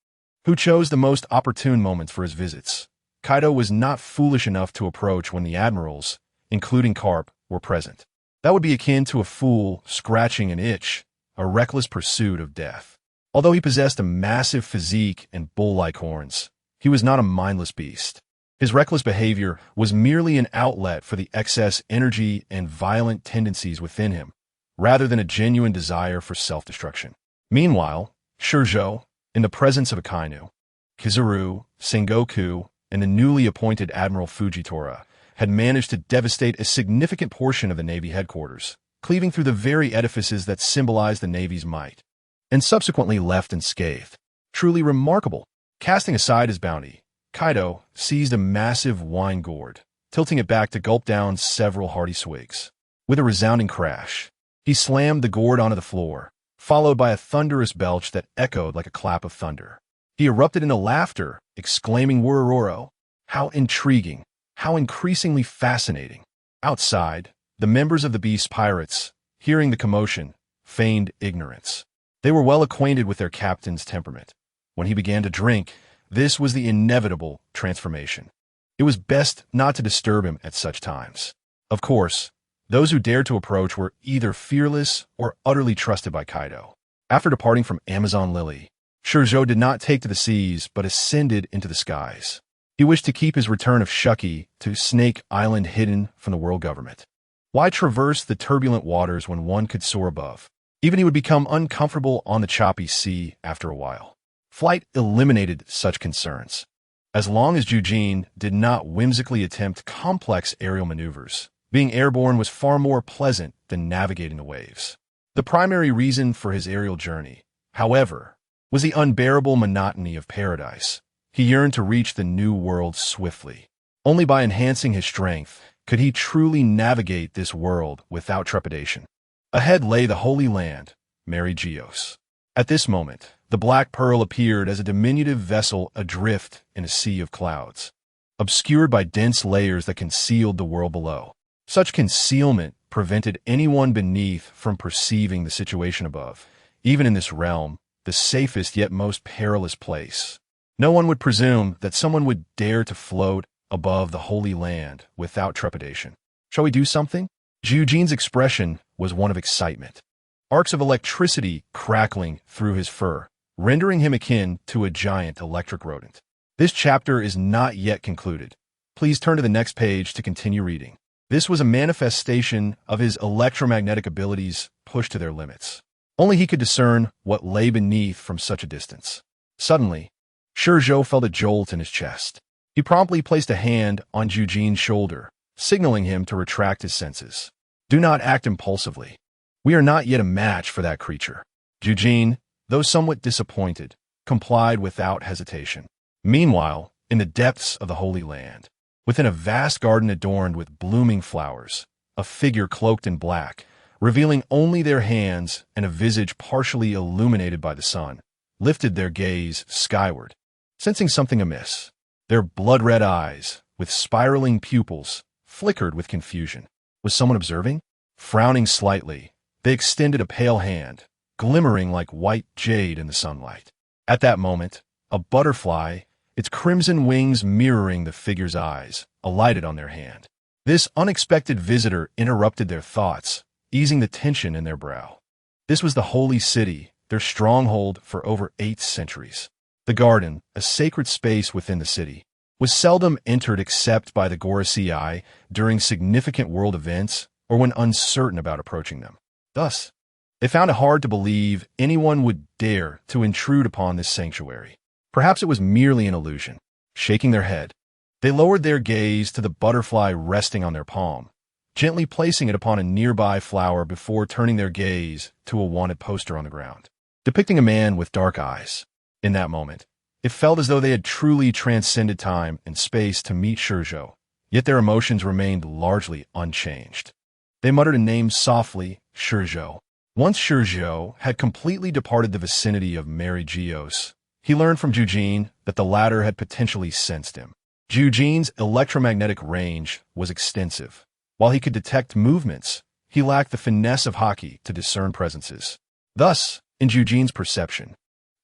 Speaker 1: who chose the most opportune moments for his visits, Kaido was not foolish enough to approach when the admirals, including Carp, were present. That would be akin to a fool scratching an itch, a reckless pursuit of death. Although he possessed a massive physique and bull-like horns, he was not a mindless beast. His reckless behavior was merely an outlet for the excess energy and violent tendencies within him, rather than a genuine desire for self-destruction. Meanwhile, ShiZhou, in the presence of Akainu, Kizaru, Sengoku, and the newly appointed Admiral Fujitora, had managed to devastate a significant portion of the Navy headquarters, cleaving through the very edifices that symbolized the Navy's might, and subsequently left unscathed. Truly remarkable. Casting aside his bounty, Kaido seized a massive wine gourd, tilting it back to gulp down several hearty swigs. With a resounding crash, he slammed the gourd onto the floor, followed by a thunderous belch that echoed like a clap of thunder. He erupted into laughter, exclaiming, "Worororo! How intriguing! How increasingly fascinating!" Outside, the members of the Beast Pirates, hearing the commotion, feigned ignorance. They were well acquainted with their captain's temperament. When he began to drink, this was the inevitable transformation. It was best not to disturb him at such times. Of course, those who dared to approach were either fearless or utterly trusted by Kaido. After departing from Amazon Lily, ShiZhou did not take to the seas, but ascended into the skies. He wished to keep his return of Shuki to Snake Island hidden from the world government. Why traverse the turbulent waters when one could soar above? Even he would become uncomfortable on the choppy sea after a while. Flight eliminated such concerns. As long as Eugene did not whimsically attempt complex aerial maneuvers, being airborne was far more pleasant than navigating the waves. The primary reason for his aerial journey, however, was the unbearable monotony of paradise. He yearned to reach the new world swiftly. Only by enhancing his strength could he truly navigate this world without trepidation. Ahead lay the Holy Land, ShiZhou. At this moment, the Black Pearl appeared as a diminutive vessel adrift in a sea of clouds, obscured by dense layers that concealed the world below. Such concealment prevented anyone beneath from perceiving the situation above. Even in this realm, the safest yet most perilous place, no one would presume that someone would dare to float above the Holy Land without trepidation. Shall we do something? Eugene's expression was one of excitement. Arcs of electricity crackling through his fur, rendering him akin to a giant electric rodent. This chapter is not yet concluded. Please turn to the next page to continue reading. This was a manifestation of his electromagnetic abilities pushed to their limits. Only he could discern what lay beneath from such a distance. Suddenly, ShiZhou felt a jolt in his chest. He promptly placed a hand on Eugene's shoulder, signaling him to retract his senses. Do not act impulsively. We are not yet a match for that creature. Eugene, though somewhat disappointed, complied without hesitation. Meanwhile, in the depths of the Holy Land, within a vast garden adorned with blooming flowers, a figure cloaked in black, revealing only their hands and a visage partially illuminated by the sun, lifted their gaze skyward. Sensing something amiss, their blood-red eyes, with spiraling pupils, flickered with confusion. Was someone observing? Frowning slightly, they extended a pale hand, glimmering like white jade in the sunlight. At that moment, a butterfly, its crimson wings mirroring the figure's eyes, alighted on their hand. This unexpected visitor interrupted their thoughts, easing the tension in their brow. This was the holy city, their stronghold for over 8 centuries. The garden, a sacred space within the city, was seldom entered except by the Gorosei during significant world events or when uncertain about approaching them. Thus, they found it hard to believe anyone would dare to intrude upon this sanctuary. Perhaps it was merely an illusion. Shaking their head, they lowered their gaze to the butterfly resting on their palm, gently placing it upon a nearby flower before turning their gaze to a wanted poster on the ground, depicting a man with dark eyes. In that moment, it felt as though they had truly transcended time and space to meet ShiZhou, yet their emotions remained largely unchanged. They muttered a name softly, ShiZhou. Once ShiZhou had completely departed the vicinity of ShiZhou, he learned from Eugene that the latter had potentially sensed him. Eugene's electromagnetic range was extensive. While he could detect movements, he lacked the finesse of hockey to discern presences. Thus, in Eugene's perception,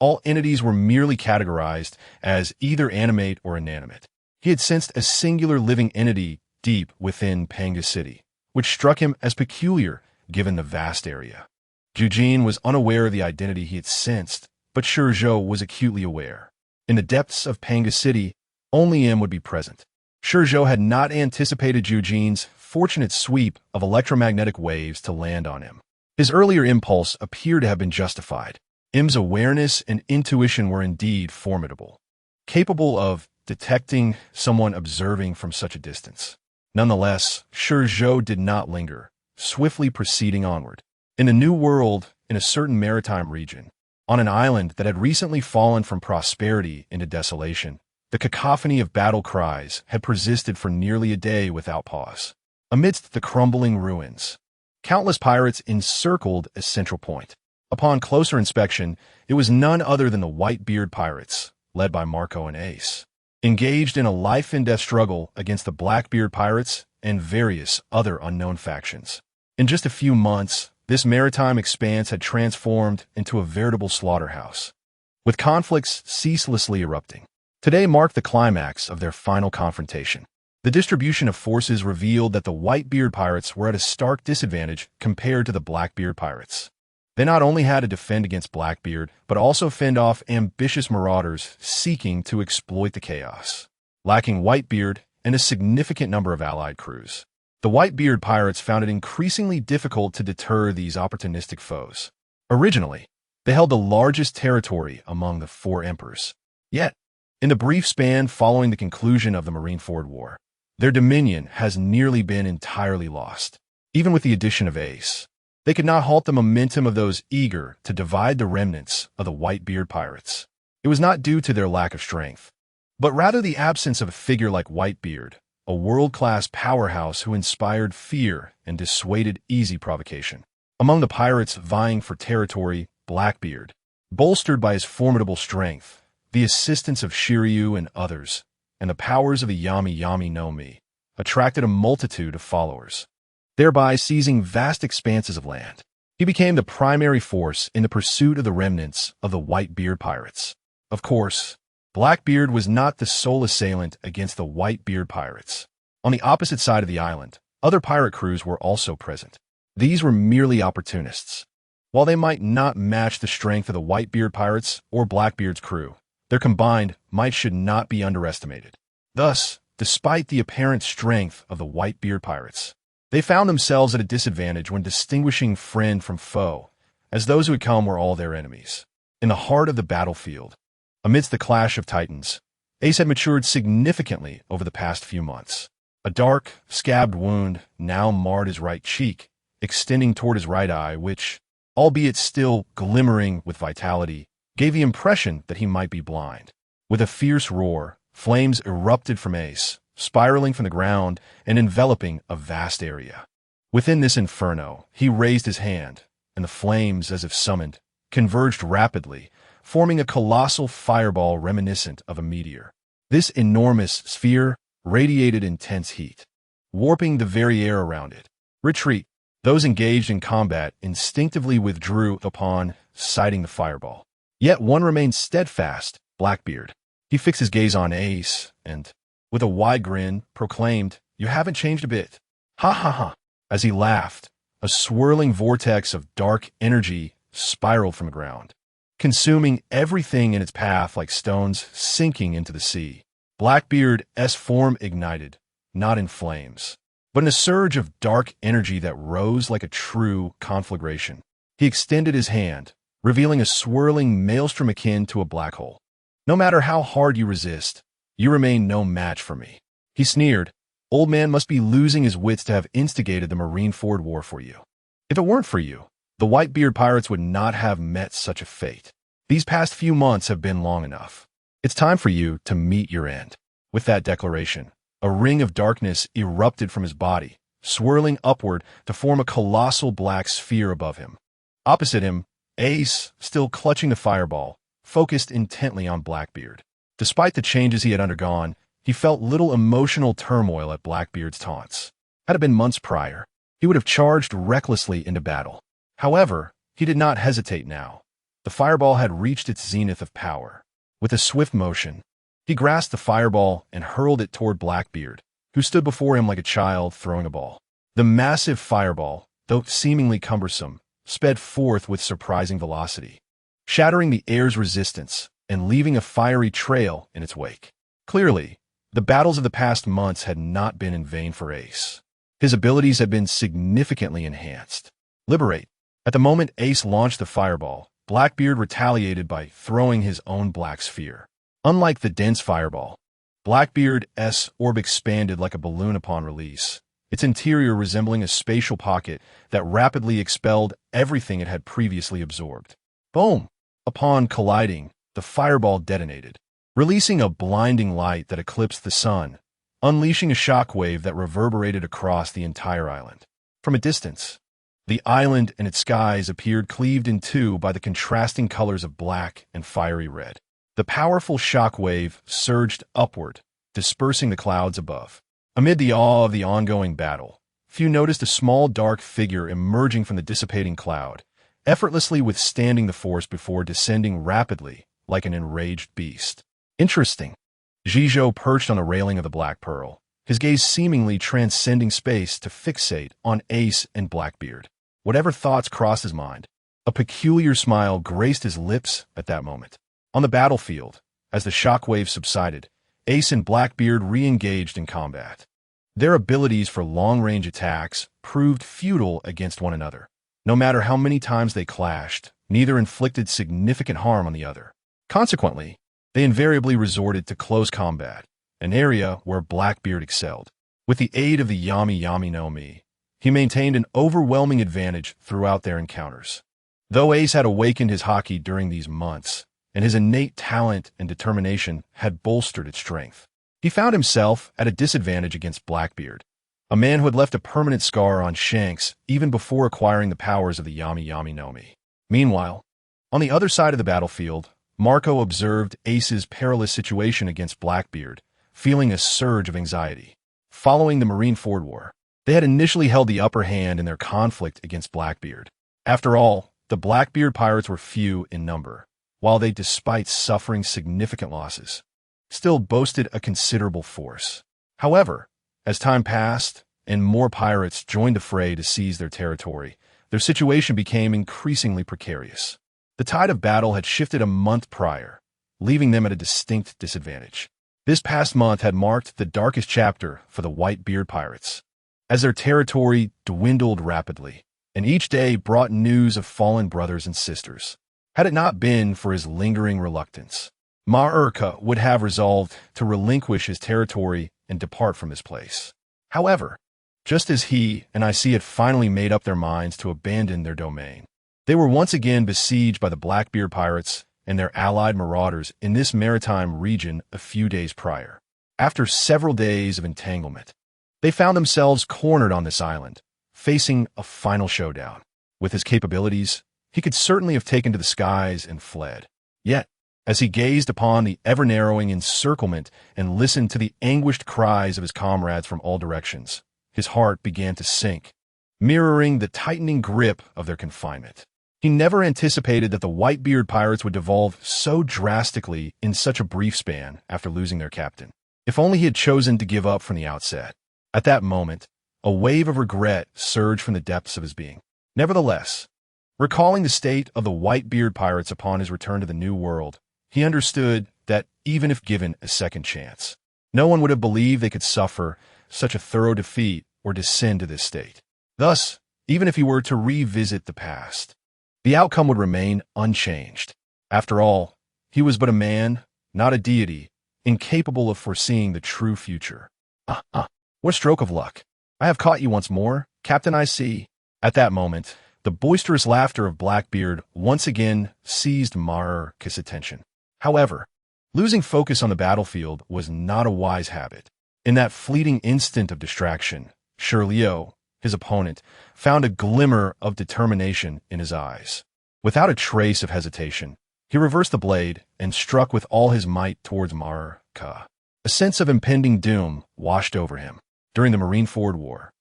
Speaker 1: all entities were merely categorized as either animate or inanimate. He had sensed a singular living entity deep within Panga City, which struck him as peculiar given the vast area. Eugene was unaware of the identity he had sensed, but ShiZhou was acutely aware. In the depths of Panga City, only M would be present. ShiZhou had not anticipated Eugene's fortunate sweep of electromagnetic waves to land on him. His earlier impulse appeared to have been justified. M's awareness and intuition were indeed formidable, capable of detecting someone observing from such a distance. Nonetheless, ShiZhou did not linger, swiftly proceeding onward. In a new world, in a certain maritime region, on an island that had recently fallen from prosperity into desolation, the cacophony of battle cries had persisted for nearly a day without pause. Amidst the crumbling ruins, countless pirates encircled a central point. Upon closer inspection, it was none other than the Whitebeard pirates, led by Marco and Ace, engaged in a life-and-death struggle against the Blackbeard pirates and various other unknown factions. In just a few months, this maritime expanse had transformed into a veritable slaughterhouse, with conflicts ceaselessly erupting. Today marked the climax of their final confrontation. The distribution of forces revealed that the Whitebeard pirates were at a stark disadvantage compared to the Blackbeard pirates. They not only had to defend against Blackbeard, but also fend off ambitious marauders seeking to exploit the chaos. Lacking Whitebeard and a significant number of allied crews, the Whitebeard pirates found it increasingly difficult to deter these opportunistic foes. Originally, they held the largest territory among the four emperors. Yet, in the brief span following the conclusion of the Marineford War, their dominion has nearly been entirely lost. Even with the addition of Ace, they could not halt the momentum of those eager to divide the remnants of the Whitebeard pirates. It was not due to their lack of strength, but rather the absence of a figure like Whitebeard, a world-class powerhouse who inspired fear and dissuaded easy provocation. Among the pirates vying for territory, Blackbeard, bolstered by his formidable strength, the assistance of ShiZhou and others, and the powers of the Yami no Mi, attracted a multitude of followers, thereby seizing vast expanses of land. He became the primary force in the pursuit of the remnants of the Whitebeard pirates. Of course, Blackbeard was not the sole assailant against the Whitebeard pirates. On the opposite side of the island, other pirate crews were also present. These were merely opportunists. While they might not match the strength of the Whitebeard pirates or Blackbeard's crew, their combined might should not be underestimated. Thus, despite the apparent strength of the Whitebeard pirates, they found themselves at a disadvantage when distinguishing friend from foe, as those who had come were all their enemies. In the heart of the battlefield, amidst the clash of titans, Ace had matured significantly over the past few months. A dark, scabbed wound now marred his right cheek, extending toward his right eye, which, albeit still glimmering with vitality, gave the impression that he might be blind. With a fierce roar, flames erupted from Ace, spiraling from the ground and enveloping a vast area. Within this inferno, he raised his hand, and the flames, as if summoned, converged rapidly, forming a colossal fireball reminiscent of a meteor. This enormous sphere radiated intense heat, warping the very air around it. Retreat. Those engaged in combat instinctively withdrew upon sighting the fireball. Yet one remained steadfast, Blackbeard. He fixed his gaze on Ace and, with a wide grin, proclaimed, "You haven't changed a bit." Ha ha ha. As he laughed, a swirling vortex of dark energy spiraled from the ground, consuming everything in its path like stones sinking into the sea. Blackbeard's form ignited, not in flames, but in a surge of dark energy that rose like a true conflagration. He extended his hand, revealing a swirling maelstrom akin to a black hole. "No matter how hard you resist, you remain no match for me." He sneered. "Old man must be losing his wits to have instigated the Marineford War for you. If it weren't for you, the Whitebeard pirates would not have met such a fate. These past few months have been long enough. It's time for you to meet your end." With that declaration, a ring of darkness erupted from his body, swirling upward to form a colossal black sphere above him. Opposite him, Ace, still clutching the fireball, focused intently on Blackbeard. Despite the changes he had undergone, he felt little emotional turmoil at Blackbeard's taunts. Had it been months prior, he would have charged recklessly into battle. However, he did not hesitate now. The fireball had reached its zenith of power. With a swift motion, he grasped the fireball and hurled it toward Blackbeard, who stood before him like a child throwing a ball. The massive fireball, though seemingly cumbersome, sped forth with surprising velocity, shattering the air's resistance and leaving a fiery trail in its wake. Clearly, the battles of the past months had not been in vain for Ace. His abilities had been significantly enhanced. Liberate. At the moment Ace launched the fireball, Blackbeard retaliated by throwing his own black sphere. Unlike the dense fireball, Blackbeard's orb expanded like a balloon upon release, its interior resembling a spatial pocket that rapidly expelled everything it had previously absorbed. Boom! Upon colliding, the fireball detonated, releasing a blinding light that eclipsed the sun, unleashing a shockwave that reverberated across the entire island. From a distance, the island and its skies appeared cleaved in two by the contrasting colors of black and fiery red. The powerful shockwave surged upward, dispersing the clouds above. Amid the awe of the ongoing battle, few noticed a small dark figure emerging from the dissipating cloud, effortlessly withstanding the force before descending rapidly like an enraged beast. Interesting. ShiZhou perched on the railing of the Black Pearl, his gaze seemingly transcending space to fixate on Ace and Blackbeard. Whatever thoughts crossed his mind, A peculiar smile graced his lips at that moment. On the battlefield, as the shockwave subsided, Ace and Blackbeard re-engaged in combat. Their abilities for long-range attacks proved futile against one another. No matter how many times they clashed, neither inflicted significant harm on the other. Consequently, they invariably resorted to close combat, an area where Blackbeard excelled. With the aid of the Yami Yami no Mi, he maintained an overwhelming advantage throughout their encounters. Though Ace had awakened his haki during these months, and his innate talent and determination had bolstered its strength, he found himself at a disadvantage against Blackbeard, a man who had left a permanent scar on Shanks even before acquiring the powers of the Yami Yami no Mi. Meanwhile, on the other side of the battlefield, Marco observed Ace's perilous situation against Blackbeard, feeling a surge of anxiety. Following the Marineford War, they had initially held the upper hand in their conflict against Blackbeard. After all, the Blackbeard pirates were few in number, while they, despite suffering significant losses, still boasted a considerable force. However, as time passed and more pirates joined the fray to seize their territory, their situation became increasingly precarious. The tide of battle had shifted a month prior, leaving them at a distinct disadvantage. This past month had marked the darkest chapter for the Whitebeard pirates, as their territory dwindled rapidly, and each day brought news of fallen brothers and sisters. Had it not been for his lingering reluctance, Ma'urka would have resolved to relinquish his territory and depart from this place. However, just as he and IC had finally made up their minds to abandon their domain, they were once again besieged by the Blackbeard pirates and their allied marauders in this maritime region a few days prior. After several days of entanglement, they found themselves cornered on this island, facing a final showdown. With his capabilities, he could certainly have taken to the skies and fled. Yet, as he gazed upon the ever-narrowing encirclement and listened to the anguished cries of his comrades from all directions, his heart began to sink, mirroring the tightening grip of their confinement. He never anticipated that the Whitebeard pirates would devolve so drastically in such a brief span after losing their captain. If only he had chosen to give up from the outset. At that moment, a wave of regret surged from the depths of his being. Nevertheless, recalling the state of the Whitebeard pirates upon his return to the New World, he understood that even if given a second chance, no one would have believed they could suffer such a thorough defeat or descend to this state. Thus, even if he were to revisit the past, the outcome would remain unchanged. After all, he was but a man, not a deity, incapable of foreseeing the true future. What a stroke of luck. I have caught you once more, Captain IC. At that moment, the boisterous laughter of Blackbeard once again seized Ma'urka's attention. However, losing focus on the battlefield was not a wise habit. In that fleeting instant of distraction, ShiZhou, his opponent, found a glimmer of determination in his eyes. Without a trace of hesitation, he reversed the blade and struck with all his might towards Ma'urka. A sense of impending doom washed over him. During the Marineford War,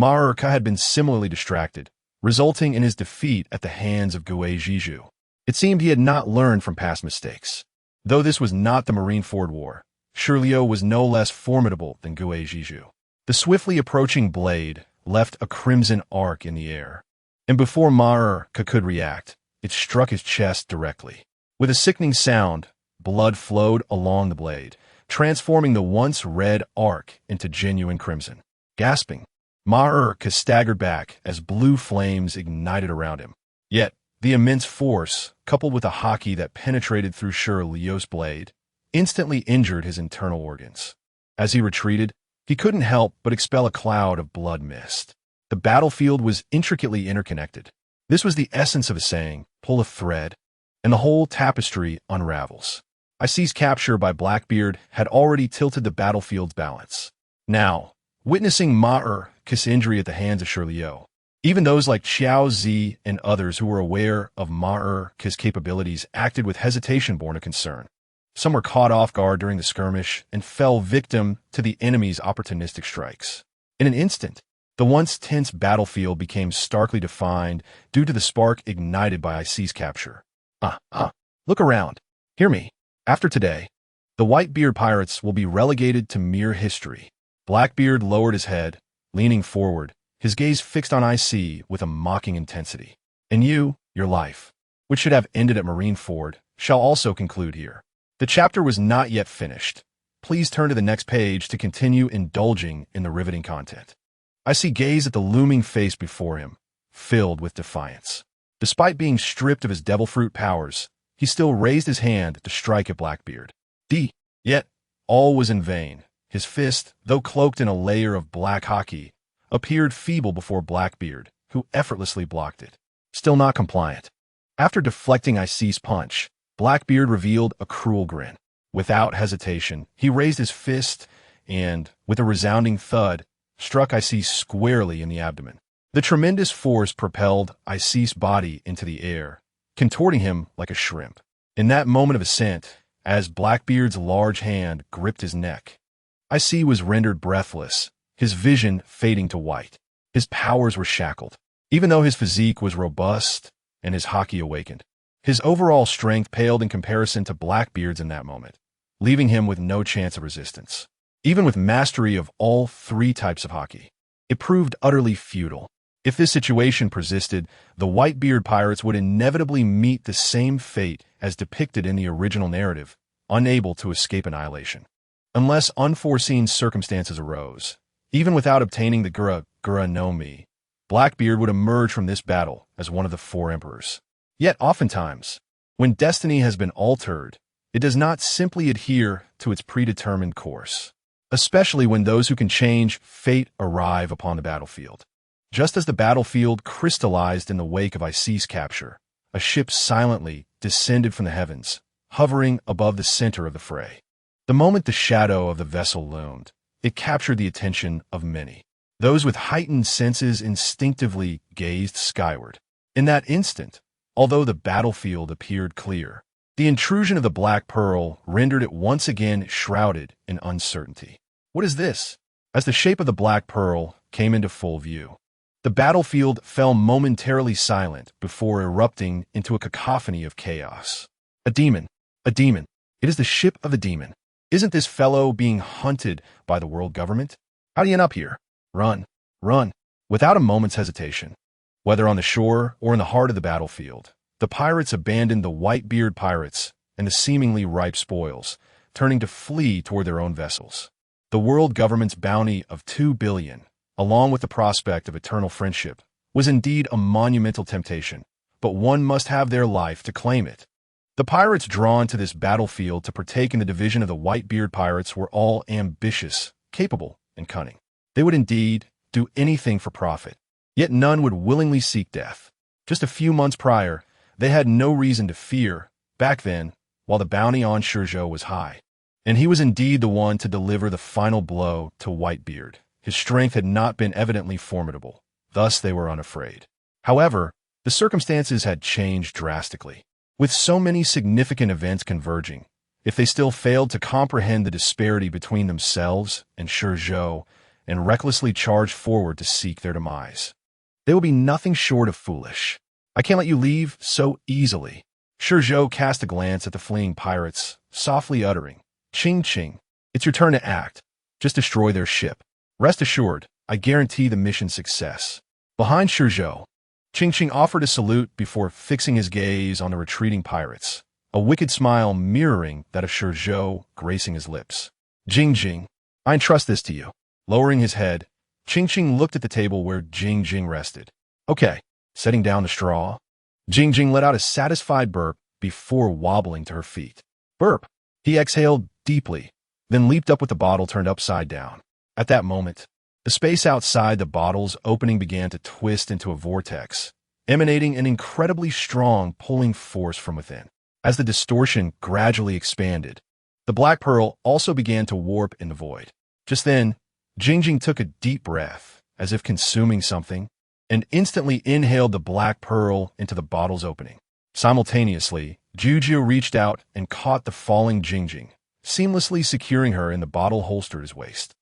Speaker 1: Ma'urka had been similarly distracted, resulting in his defeat at the hands of ShiZhou. It seemed he had not learned from past mistakes. Though this was not the Marineford War, ShiZhou was no less formidable than ShiZhou. The swiftly approaching blade left a crimson arc in the air, and before Ma'urka could react, it struck his chest directly. With a sickening sound, blood flowed along the blade, transforming the once red arc into genuine crimson. Gasping, Ma'urka staggered back as blue flames ignited around him. Yet, the immense force, coupled with a haki that penetrated through ShiZhou's blade, instantly injured his internal organs. As he retreated, he couldn't help but expel a cloud of blood mist. The battlefield was intricately interconnected. This was the essence of a saying, pull a thread, and the whole tapestry unravels. IC's capture by Blackbeard had already tilted the battlefield's balance. Now, witnessing Ma'urka's injury at the hands of ShiZhou, even those like Xiao Zi and others who were aware of Ma'urka's capabilities acted with hesitation born of concern. Some were caught off guard during the skirmish and fell victim to the enemy's opportunistic strikes. In an instant, the once tense battlefield became starkly defined due to the spark ignited by IC's capture. Look around. Hear me. After today, the Whitebeard pirates will be relegated to mere history. Blackbeard lowered his head, leaning forward, his gaze fixed on IC with a mocking intensity. And you, Your life, which should have ended at Marineford, shall also conclude here. The chapter was not yet finished. Please turn to the next page to continue indulging in the riveting content. Icy gazed at the looming face before him, filled with defiance. Despite being stripped of his devil fruit powers, he still raised his hand to strike at Blackbeard. Yet, all was in vain. His fist, though cloaked in a layer of black hockey, appeared feeble before Blackbeard, who effortlessly blocked it. Still not compliant. After deflecting Icy's punch, Blackbeard revealed a cruel grin. Without hesitation, he raised his fist and, with a resounding thud, struck Icy squarely in the abdomen. The tremendous force propelled Icy's body into the air, contorting him like a shrimp. In that moment of ascent, as Blackbeard's large hand gripped his neck, Icy was rendered breathless, his vision fading to white. His powers were shackled. Even though his physique was robust and his hockey awakened, his overall strength paled in comparison to Blackbeard's in that moment, leaving him with no chance of resistance. Even with mastery of all three types of hockey, it proved utterly futile. If this situation persisted, the Whitebeard pirates would inevitably meet the same fate as depicted in the original narrative, unable to escape annihilation. Unless unforeseen circumstances arose, even without obtaining the Gura no Mi, Blackbeard would emerge from this battle as one of the four emperors. Yet oftentimes, when destiny has been altered, it does not simply adhere to its predetermined course, especially when those who can change fate arrive upon the battlefield. Just as the battlefield crystallized in the wake of Icy's capture, a ship silently descended from the heavens, hovering above the center of the fray. The moment the shadow of the vessel loomed, it captured the attention of many. Those with heightened senses instinctively gazed skyward. In that instant, although the battlefield appeared clear, the intrusion of the Black Pearl rendered it once again shrouded in uncertainty. What is this? As the shape of the Black Pearl came into full view, the battlefield fell momentarily silent before erupting into a cacophony of chaos. A demon! A demon! It is the ship of the demon. Isn't this fellow being hunted by the world government? How'd he end up here? Run! Run! Without a moment's hesitation, whether on the shore or in the heart of the battlefield, the pirates abandoned the Whitebeard pirates and the seemingly ripe spoils, turning to flee toward their own vessels. The world government's bounty of 2 billion, along with the prospect of eternal friendship, was indeed a monumental temptation, but one must have their life to claim it. The pirates drawn to this battlefield to partake in the division of the Whitebeard pirates were all ambitious, capable, and cunning. They would indeed do anything for profit, yet none would willingly seek death. Just a few months prior, they had no reason to fear, back then, while the bounty on ShiZhou was high. And he was indeed the one to deliver the final blow to Whitebeard. His strength had not been evidently formidable, thus they were unafraid. However, the circumstances had changed drastically. With so many significant events converging, if they still failed to comprehend the disparity between themselves and ShiZhou and recklessly charged forward to seek their demise, they will be nothing short of foolish. I can't let you leave so easily. ShiZhou cast a glance at the fleeing pirates, softly uttering, "Ching ching, it's your turn to act. Just destroy their ship. Rest assured, I guarantee the mission's success." Behind ShiZhou, Ching Ching offered a salute before fixing his gaze on the retreating pirates, a wicked smile mirroring that of ShiZhou gracing his lips. "Jing Jing, I entrust this to you." Lowering his head, Ching Ching looked at the table where Jing Jing rested. "Okay." Setting down the straw, Jing Jing let out a satisfied burp before wobbling to her feet. Burp! He exhaled deeply, then leaped up with the bottle turned upside down. At that moment, the space outside the bottle's opening began to twist into a vortex, emanating an incredibly strong pulling force from within. As the distortion gradually expanded, the Black Pearl also began to warp in the void. Just then, Jing Jing took a deep breath, as if consuming something, and instantly inhaled the Black Pearl into the bottle's opening. Simultaneously, Juju reached out and caught the falling Jing Jing, seamlessly securing her in the bottle holster at his waist.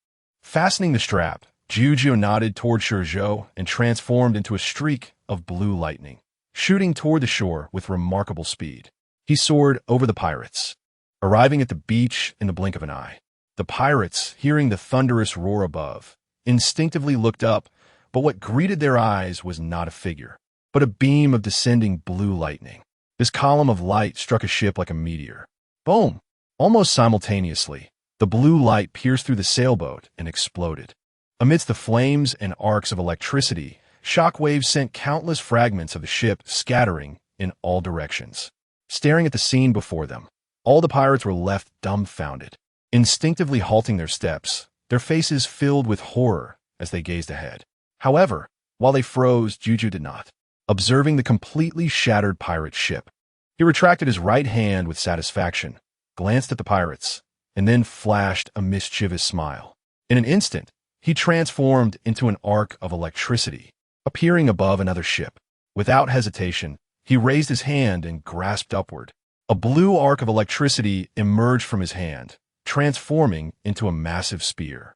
Speaker 1: Fastening the strap, Juju nodded toward ShiZhou and transformed into a streak of blue lightning, shooting toward the shore with remarkable speed. He soared over the pirates, arriving at the beach in the blink of an eye. The pirates, hearing the thunderous roar above, instinctively looked up, but what greeted their eyes was not a figure, but a beam of descending blue lightning. This column of light struck a ship like a meteor. Boom! Almost simultaneously, the blue light pierced through the sailboat and exploded. Amidst the flames and arcs of electricity, shockwaves sent countless fragments of the ship scattering in all directions. Staring at the scene before them, all the pirates were left dumbfounded, instinctively halting their steps, their faces filled with horror as they gazed ahead. However, while they froze, ShiZhou did not. Observing the completely shattered pirate ship, he retracted his right hand with satisfaction, glanced at the pirates, and then flashed a mischievous smile. In an instant, he transformed into an arc of electricity, appearing above another ship. Without hesitation, he raised his hand and grasped upward. A blue arc of electricity emerged from his hand, transforming into a massive spear.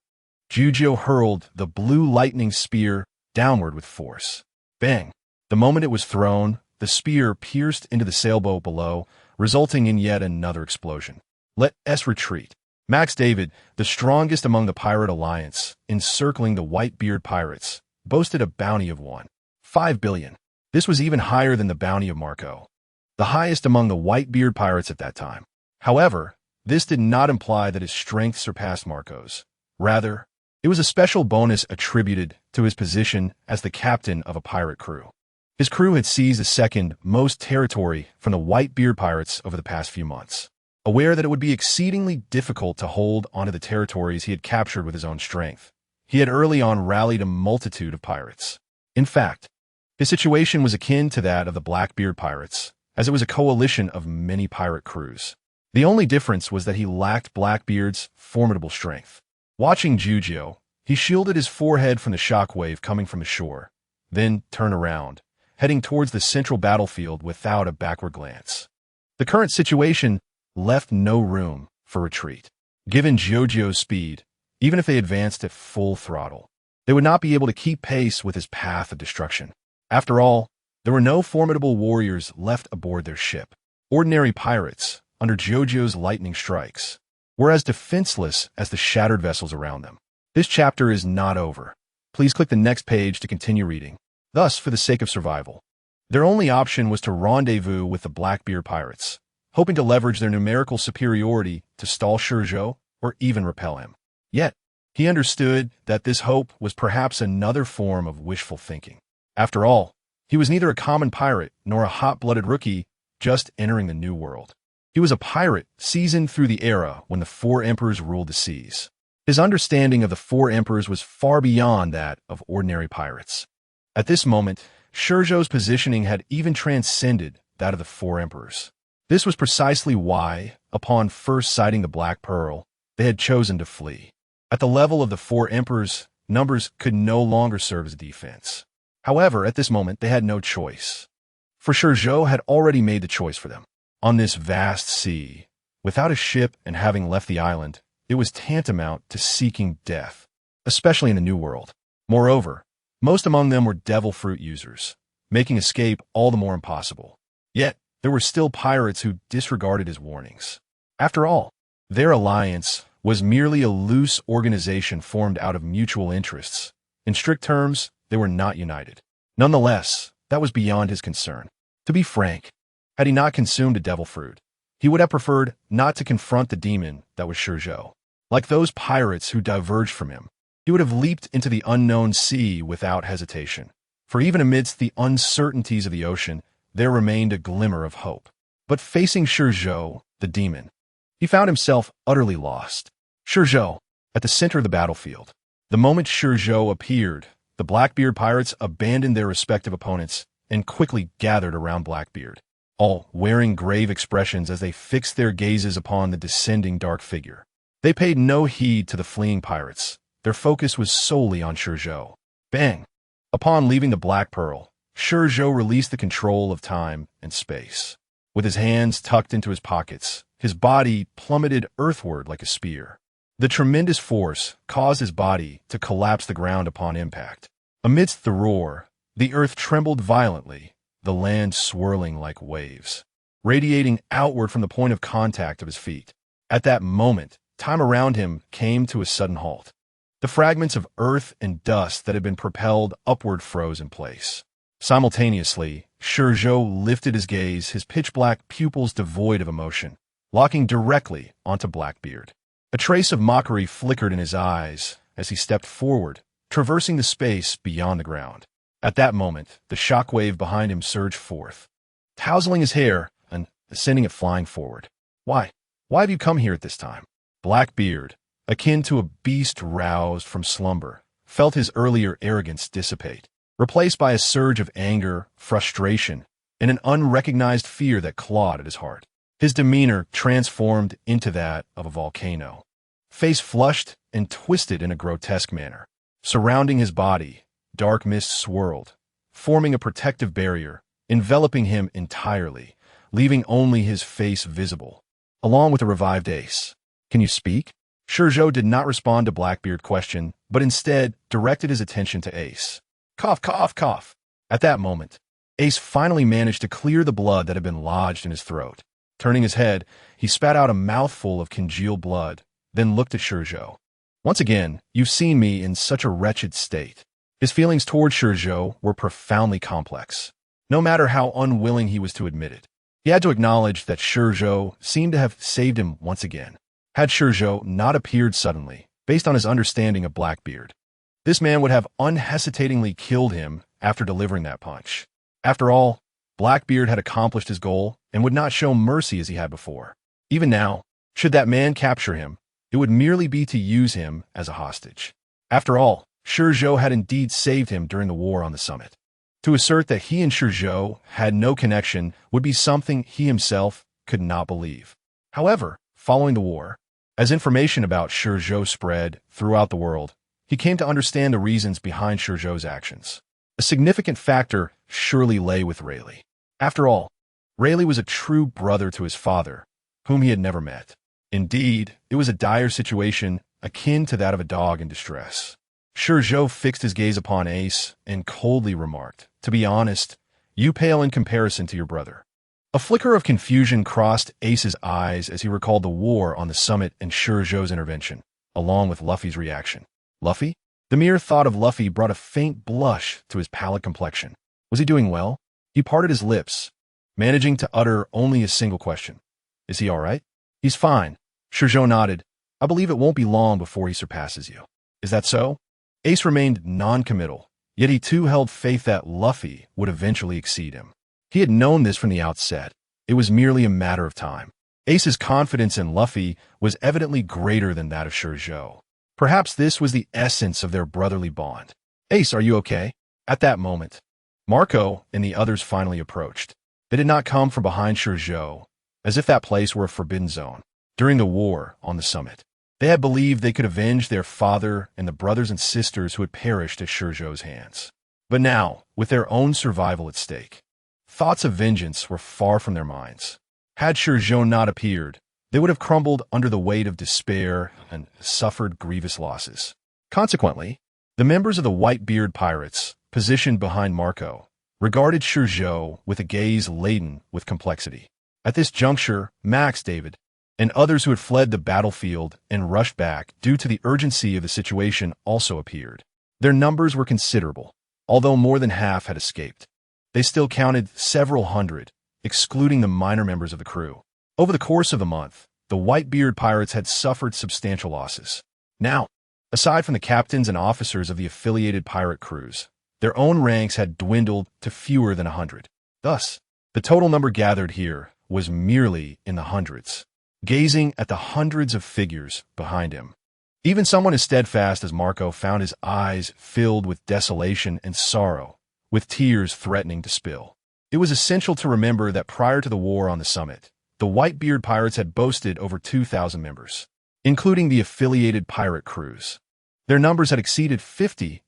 Speaker 1: ShiZhou hurled the blue lightning spear downward with force. Bang! The moment it was thrown, the spear pierced into the sailboat below, resulting in yet another explosion. Let us retreat. Max David, the strongest among the pirate alliance, encircling the Whitebeard pirates, boasted a bounty of 1.5 billion. This was even higher than the bounty of Marco, the highest among the Whitebeard pirates at that time. However, this did not imply that his strength surpassed Marco's. Rather, it was a special bonus attributed to his position as the captain of a pirate crew. His crew had seized the second most territory from the Whitebeard pirates over the past few months. Aware that it would be exceedingly difficult to hold onto the territories he had captured with his own strength, he had early on rallied a multitude of pirates. In fact, his situation was akin to that of the Blackbeard pirates, as it was a coalition of many pirate crews. The only difference was that he lacked Blackbeard's formidable strength. Watching ShiZhou, he shielded his forehead from the shockwave coming from the shore, then turned around, heading towards the central battlefield without a backward glance. The current situation left no room for retreat. Given ShiZhou's speed, even if they advanced at full throttle, they would not be able to keep pace with his path of destruction. After all, there were no formidable warriors left aboard their ship. Ordinary pirates, under ShiZhou's lightning strikes, were as defenseless as the shattered vessels around them. This chapter is not over. Please click the next page to continue reading. Thus, for the sake of survival, their only option was to rendezvous with the Blackbeard pirates, hoping to leverage their numerical superiority to stall ShiZhou or even repel him. Yet, he understood that this hope was perhaps another form of wishful thinking. After all, he was neither a common pirate nor a hot-blooded rookie just entering the new world. He was a pirate seasoned through the era when the four emperors ruled the seas. His understanding of the four emperors was far beyond that of ordinary pirates. At this moment, ShiZhou's positioning had even transcended that of the four emperors. This was precisely why, upon first sighting the Black Pearl, they had chosen to flee. At the level of the four emperors, numbers could no longer serve as defense. However, at this moment, they had no choice. For ShiZhou had already made the choice for them. On this vast sea, without a ship and having left the island, it was tantamount to seeking death, especially in the New World. Moreover, most among them were devil fruit users, making escape all the more impossible. Yet, there were still pirates who disregarded his warnings. After all, their alliance was merely a loose organization formed out of mutual interests. In strict terms, they were not united. Nonetheless, that was beyond his concern. To be frank, had he not consumed a devil fruit, he would have preferred not to confront the demon that was ShiZhou. Like those pirates who diverged from him, he would have leaped into the unknown sea without hesitation. For even amidst the uncertainties of the ocean, there remained a glimmer of hope. But facing ShiZhou, the demon, he found himself utterly lost. ShiZhou, at the center of the battlefield. The moment ShiZhou appeared, the Blackbeard pirates abandoned their respective opponents and quickly gathered around Blackbeard, all wearing grave expressions as they fixed their gazes upon the descending dark figure. They paid no heed to the fleeing pirates. Their focus was solely on ShiZhou. Bang! Upon leaving the Black Pearl, ShiZhou released the control of time and space. With his hands tucked into his pockets, his body plummeted earthward like a spear. The tremendous force caused his body to collapse the ground upon impact. Amidst the roar, the earth trembled violently, the land swirling like waves, radiating outward from the point of contact of his feet. At that moment, time around him came to a sudden halt. The fragments of earth and dust that had been propelled upward froze in place. Simultaneously, ShiZhou lifted his gaze, his pitch-black pupils devoid of emotion, locking directly onto Blackbeard. A trace of mockery flickered in his eyes as he stepped forward, traversing the space beyond the ground. At that moment, the shockwave behind him surged forth, tousling his hair and sending it flying forward. Why? Why have you come here at this time? Blackbeard, akin to a beast roused from slumber, felt his earlier arrogance dissipate, replaced by a surge of anger, frustration, and an unrecognized fear that clawed at his heart. His demeanor transformed into that of a volcano, face flushed and twisted in a grotesque manner. Surrounding his body, dark mist swirled, forming a protective barrier, enveloping him entirely, leaving only his face visible, along with a revived Ace. Can you speak? ShiZhou did not respond to Blackbeard's question, but instead directed his attention to Ace. Cough, cough, cough. At that moment, Ace finally managed to clear the blood that had been lodged in his throat. Turning his head, he spat out a mouthful of congealed blood, then looked at ShiZhou. Once again, you've seen me in such a wretched state. His feelings toward ShiZhou were profoundly complex, no matter how unwilling he was to admit it. He had to acknowledge that ShiZhou seemed to have saved him once again. Had ShiZhou not appeared suddenly, based on his understanding of Blackbeard, this man would have unhesitatingly killed him after delivering that punch. After all, Blackbeard had accomplished his goal and would not show mercy as he had before. Even now, should that man capture him, it would merely be to use him as a hostage. After all, ShiZhou had indeed saved him during the war on the summit. To assert that he and ShiZhou had no connection would be something he himself could not believe. However, following the war, as information about ShiZhou spread throughout the world, he came to understand the reasons behind ShiZhou's actions. A significant factor surely lay with Rayleigh. After all, Rayleigh was a true brother to his father, whom he had never met. Indeed, it was a dire situation akin to that of a dog in distress. ShiZhou fixed his gaze upon Ace and coldly remarked, "To be honest, you pale in comparison to your brother." A flicker of confusion crossed Ace's eyes as he recalled the war on the summit and ShiZhou's intervention, along with Luffy's reaction. Luffy? The mere thought of Luffy brought a faint blush to his pallid complexion. Was he doing well? He parted his lips, managing to utter only a single question. Is he all right? He's fine. ShiZhou nodded. I believe it won't be long before he surpasses you. Is that so? Ace remained non-committal, yet he too held faith that Luffy would eventually exceed him. He had known this from the outset. It was merely a matter of time. Ace's confidence in Luffy was evidently greater than that of ShiZhou. Perhaps this was the essence of their brotherly bond. Ace, are you okay? At that moment, Marco and the others finally approached. They did not come from behind ShiZhou, as if that place were a forbidden zone. During the war on the summit, they had believed they could avenge their father and the brothers and sisters who had perished at ShiZhou's hands. But now, with their own survival at stake, thoughts of vengeance were far from their minds. Had ShiZhou not appeared, they would have crumbled under the weight of despair and suffered grievous losses. Consequently, the members of the Whitebeard Pirates, positioned behind Marco, regarded ShiZhou with a gaze laden with complexity. At this juncture, Max, David, and others who had fled the battlefield and rushed back due to the urgency of the situation also appeared. Their numbers were considerable, although more than half had escaped. They still counted several hundred, excluding the minor members of the crew. Over the course of the month, the Whitebeard Pirates had suffered substantial losses. Now, aside from the captains and officers of the affiliated pirate crews, their own ranks had dwindled to fewer than 100. Thus, the total number gathered here was merely in the hundreds. Gazing at the hundreds of figures behind him, even someone as steadfast as Marco found his eyes filled with desolation and sorrow, with tears threatening to spill. It was essential to remember that prior to the war on the summit, the Whitebeard Pirates had boasted over 2,000 members, including the affiliated pirate crews. Their numbers had exceeded 50,000.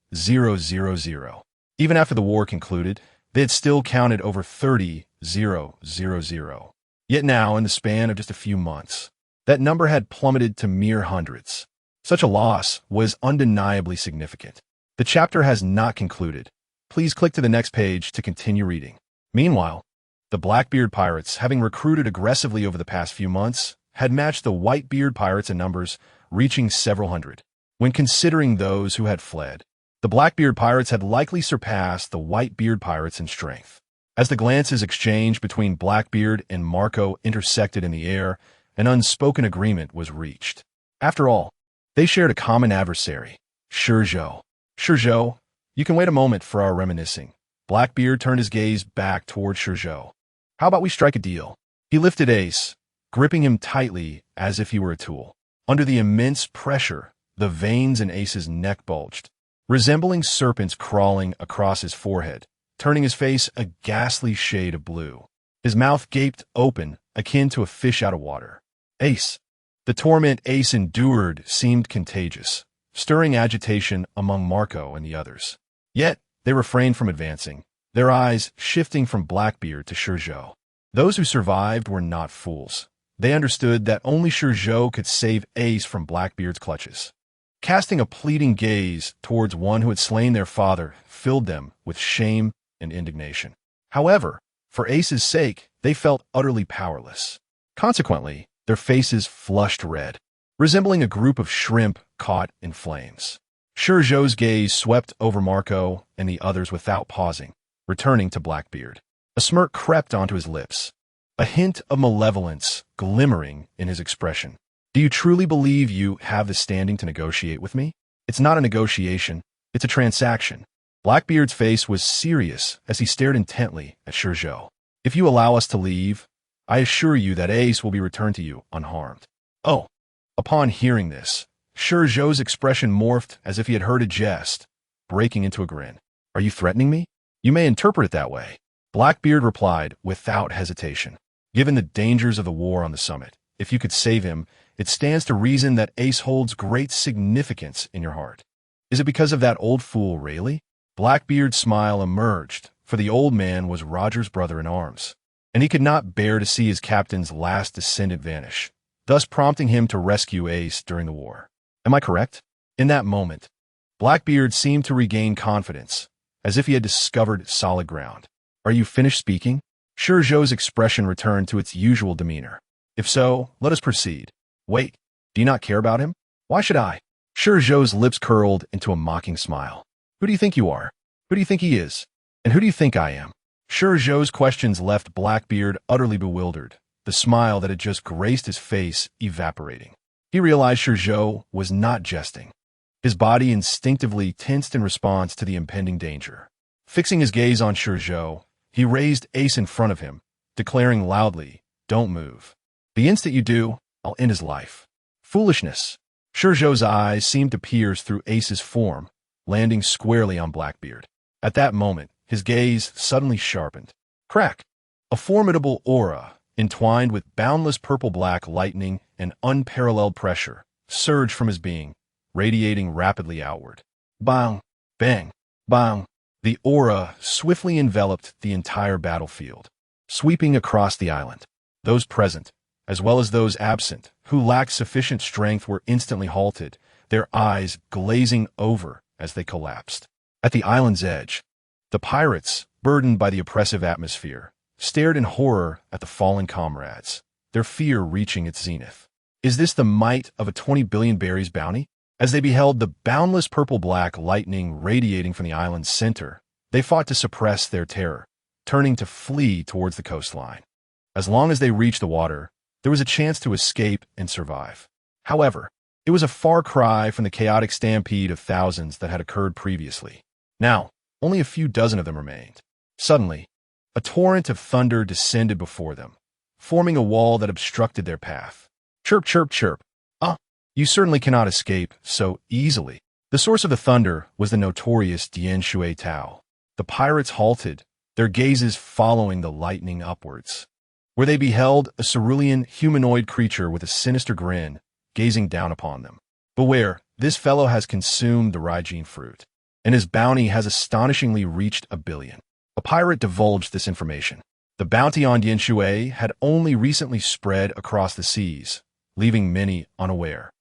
Speaker 1: Even after the war concluded, they had still counted over 30,000. Yet now, in the span of just a few months, that number had plummeted to mere hundreds. Such a loss was undeniably significant. The chapter has not concluded. Please click to the next page to continue reading. Meanwhile, the Blackbeard Pirates, having recruited aggressively over the past few months, had matched the Whitebeard Pirates in numbers, reaching several hundred. When considering those who had fled, The Blackbeard pirates had likely surpassed the Whitebeard pirates in strength. As the glances exchanged between Blackbeard and Marco intersected in the air, an unspoken agreement was reached. After all, they shared a common adversary, ShiZhou. ShiZhou, you can wait a moment for our reminiscing. Blackbeard turned his gaze back toward ShiZhou. How about we strike a deal? He lifted Ace, gripping him tightly as if he were a tool. Under the immense pressure, the veins in Ace's neck bulged, resembling serpents crawling across his forehead, turning his face a ghastly shade of blue. His mouth gaped open, akin to a fish out of water. Ace. The torment Ace endured seemed contagious, stirring agitation among Marco and the others. Yet, they refrained from advancing, their eyes shifting from Blackbeard to ShiZhou. Those who survived were not fools. They understood that only ShiZhou could save Ace from Blackbeard's clutches. Casting a pleading gaze towards one who had slain their father filled them with shame and indignation. However, for Ace's sake, they felt utterly powerless. Consequently, their faces flushed red, resembling a group of shrimp caught in flames. ShiZhou's gaze swept over Marco and the others without pausing, returning to Blackbeard. A smirk crept onto his lips, a hint of malevolence glimmering in his expression. Do you truly believe you have the standing to negotiate with me? It's not a negotiation, it's a transaction. Blackbeard's face was serious as he stared intently at ShiZhou. If you allow us to leave, I assure you that Ace will be returned to you unharmed. Oh. Upon hearing this, ShiZhou's expression morphed as if he had heard a jest, breaking into a grin. Are you threatening me? You may interpret it that way. Blackbeard replied without hesitation. Given the dangers of the war on the summit, if you could save him, it stands to reason that Ace holds great significance in your heart. Is it because of that old fool, Rayleigh? Blackbeard's smile emerged, for the old man was Roger's brother-in-arms, and he could not bear to see his captain's last descendant vanish, thus prompting him to rescue Ace during the war. Am I correct? In that moment, Blackbeard seemed to regain confidence, as if he had discovered solid ground. Are you finished speaking? ShiZhou's expression returned to its usual demeanor. If so, let us proceed. Wait, do you not care about him? Why should I? ShiZhou's lips curled into a mocking smile. Who do you think you are? Who do you think he is? And who do you think I am? ShiZhou's questions left Blackbeard utterly bewildered, the smile that had just graced his face evaporating. He realized ShiZhou was not jesting. His body instinctively tensed in response to the impending danger. Fixing his gaze on ShiZhou, he raised Ace in front of him, declaring loudly, "Don't move. The instant you do, I'll end his life." Foolishness. ShiZhou's eyes seemed to pierce through Ace's form, landing squarely on Blackbeard. At that moment, his gaze suddenly sharpened. Crack! A formidable aura, entwined with boundless purple-black lightning and unparalleled pressure, surged from his being, radiating rapidly outward. Bang! Bang! Bang! The aura swiftly enveloped the entire battlefield, sweeping across the island. Those present, as well as those absent, who lacked sufficient strength were instantly halted, their eyes glazing over as they collapsed. At the island's edge, the pirates, burdened by the oppressive atmosphere, stared in horror at the fallen comrades, their fear reaching its zenith. Is this the might of a 20 billion berries bounty? As they beheld the boundless purple-black lightning radiating from the island's center, they fought to suppress their terror, turning to flee towards the coastline. As long as they reached the water, there was a chance to escape and survive. However, it was a far cry from the chaotic stampede of thousands that had occurred previously. Now, only a few dozen of them remained. Suddenly, a torrent of thunder descended before them, forming a wall that obstructed their path. Chirp, chirp, chirp. You certainly cannot escape so easily. The source of the thunder was the notorious Dian Shui Tao. The pirates halted, their gazes following the lightning upwards, where they beheld a cerulean humanoid creature with a sinister grin, gazing down upon them. Beware, this fellow has consumed the Raijin fruit, and his bounty has astonishingly reached 1 billion. A pirate divulged this information. The bounty on Dian Shui had only recently spread across the seas, leaving many unaware,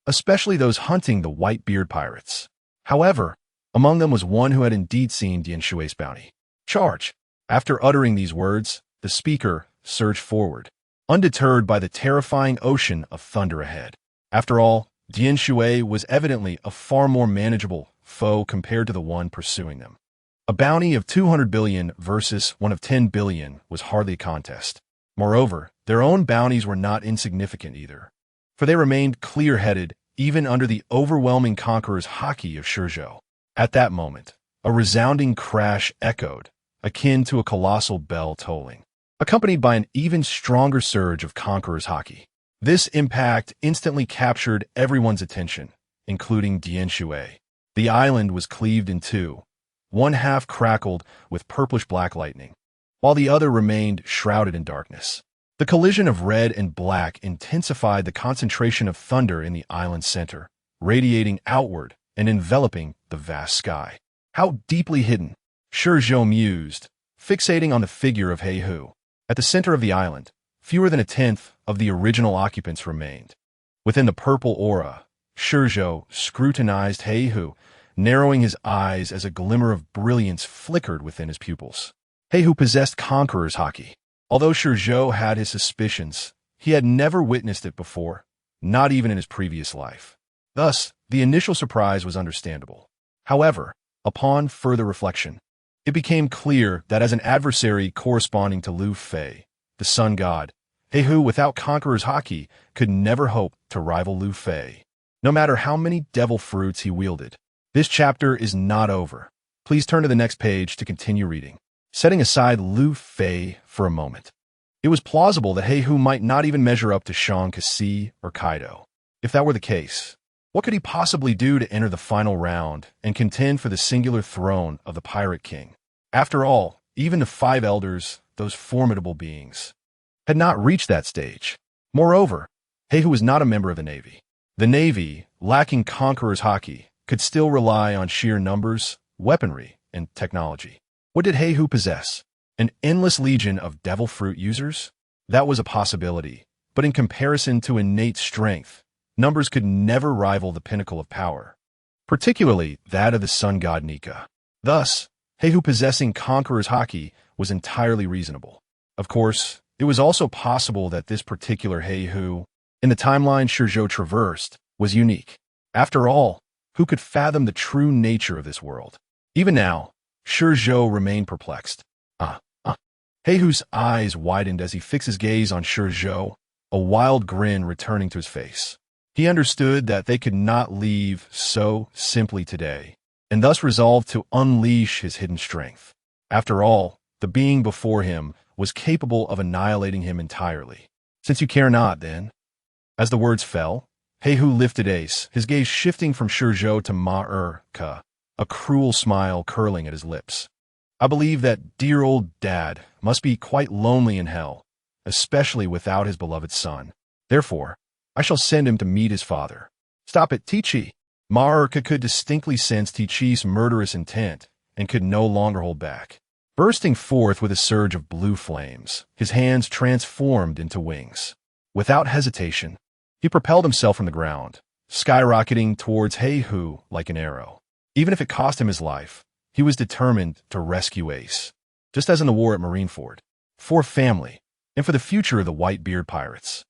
Speaker 1: especially those hunting the Whitebeard pirates. However, among them was one who had indeed seen Dian Shui's bounty. Charge! After uttering these words, the speaker surged forward, undeterred by the terrifying ocean of thunder ahead. After all, Dian Shui was evidently a far more manageable foe compared to the one pursuing them. A bounty of 200 billion versus one of 10 billion was hardly a contest. Moreover, their own bounties were not insignificant either, for they remained clear-headed even under the overwhelming conqueror's haki of ShiZhou. At that moment, a resounding crash echoed, akin to a colossal bell tolling, accompanied by an even stronger surge of conqueror's haki. This impact instantly captured everyone's attention, including Dian Shui. The island was cleaved in two. One half crackled with purplish-black lightning, while the other remained shrouded in darkness. The collision of red and black intensified the concentration of thunder in the island's center, radiating outward and enveloping the vast sky. How deeply hidden, ShiZhou mused, fixating on the figure of ShiZhou. At the center of the island, fewer than a tenth of the original occupants remained. Within the purple aura, ShiZhou scrutinized ShiZhou, narrowing his eyes as a glimmer of brilliance flickered within his pupils. ShiZhou possessed conqueror's haki. Although ShiZhou had his suspicions, he had never witnessed it before, not even in his previous life. Thus, the initial surprise was understandable. However, upon further reflection, it became clear that as an adversary corresponding to Lu Fei, the sun god, ShiZhou without conqueror's haki could never hope to rival Lu Fei, no matter how many devil fruits he wielded. This chapter is not over. Please turn to the next page to continue reading. Setting aside Lu Fei for a moment, it was plausible that ShiZhou might not even measure up to Shang Kasi or Kaido. If that were the case, what could he possibly do to enter the final round and contend for the singular throne of the Pirate King? After all, even the five elders, those formidable beings, had not reached that stage. Moreover, ShiZhou was not a member of the Navy. The Navy, lacking conqueror's haki, could still rely on sheer numbers, weaponry, and technology. What did ShiZhou possess? An endless legion of devil fruit users? That was a possibility, but in comparison to innate strength, numbers could never rival the pinnacle of power, particularly that of the sun god Nika. Thus, ShiZhou possessing conqueror's haki was entirely reasonable. Of course, it was also possible that this particular ShiZhou, in the timeline ShiZhou traversed, was unique. After all, who could fathom the true nature of this world? Even now, ShiZhou remained perplexed. ShiZhou's eyes widened as he fixed his gaze on ShiZhou, a wild grin returning to his face. He understood that they could not leave so simply today, and thus resolved to unleash his hidden strength. After all, the being before him was capable of annihilating him entirely. Since you care not, then. As the words fell, ShiZhou lifted Ace, his gaze shifting from ShiZhou to Ma-Er-Ka, a cruel smile curling at his lips. I believe that dear old dad must be quite lonely in hell, especially without his beloved son. Therefore, I shall send him to meet his father. Stop it, Tichi. Ma-Er-Ka could distinctly sense Tichi's murderous intent and could no longer hold back. Bursting forth with a surge of blue flames, his hands transformed into wings. Without hesitation, he propelled himself from the ground, skyrocketing towards ShiZhou like an arrow. Even if it cost him his life, he was determined to rescue Ace, just as in the war at Marineford, for family, and for the future of the Whitebeard pirates.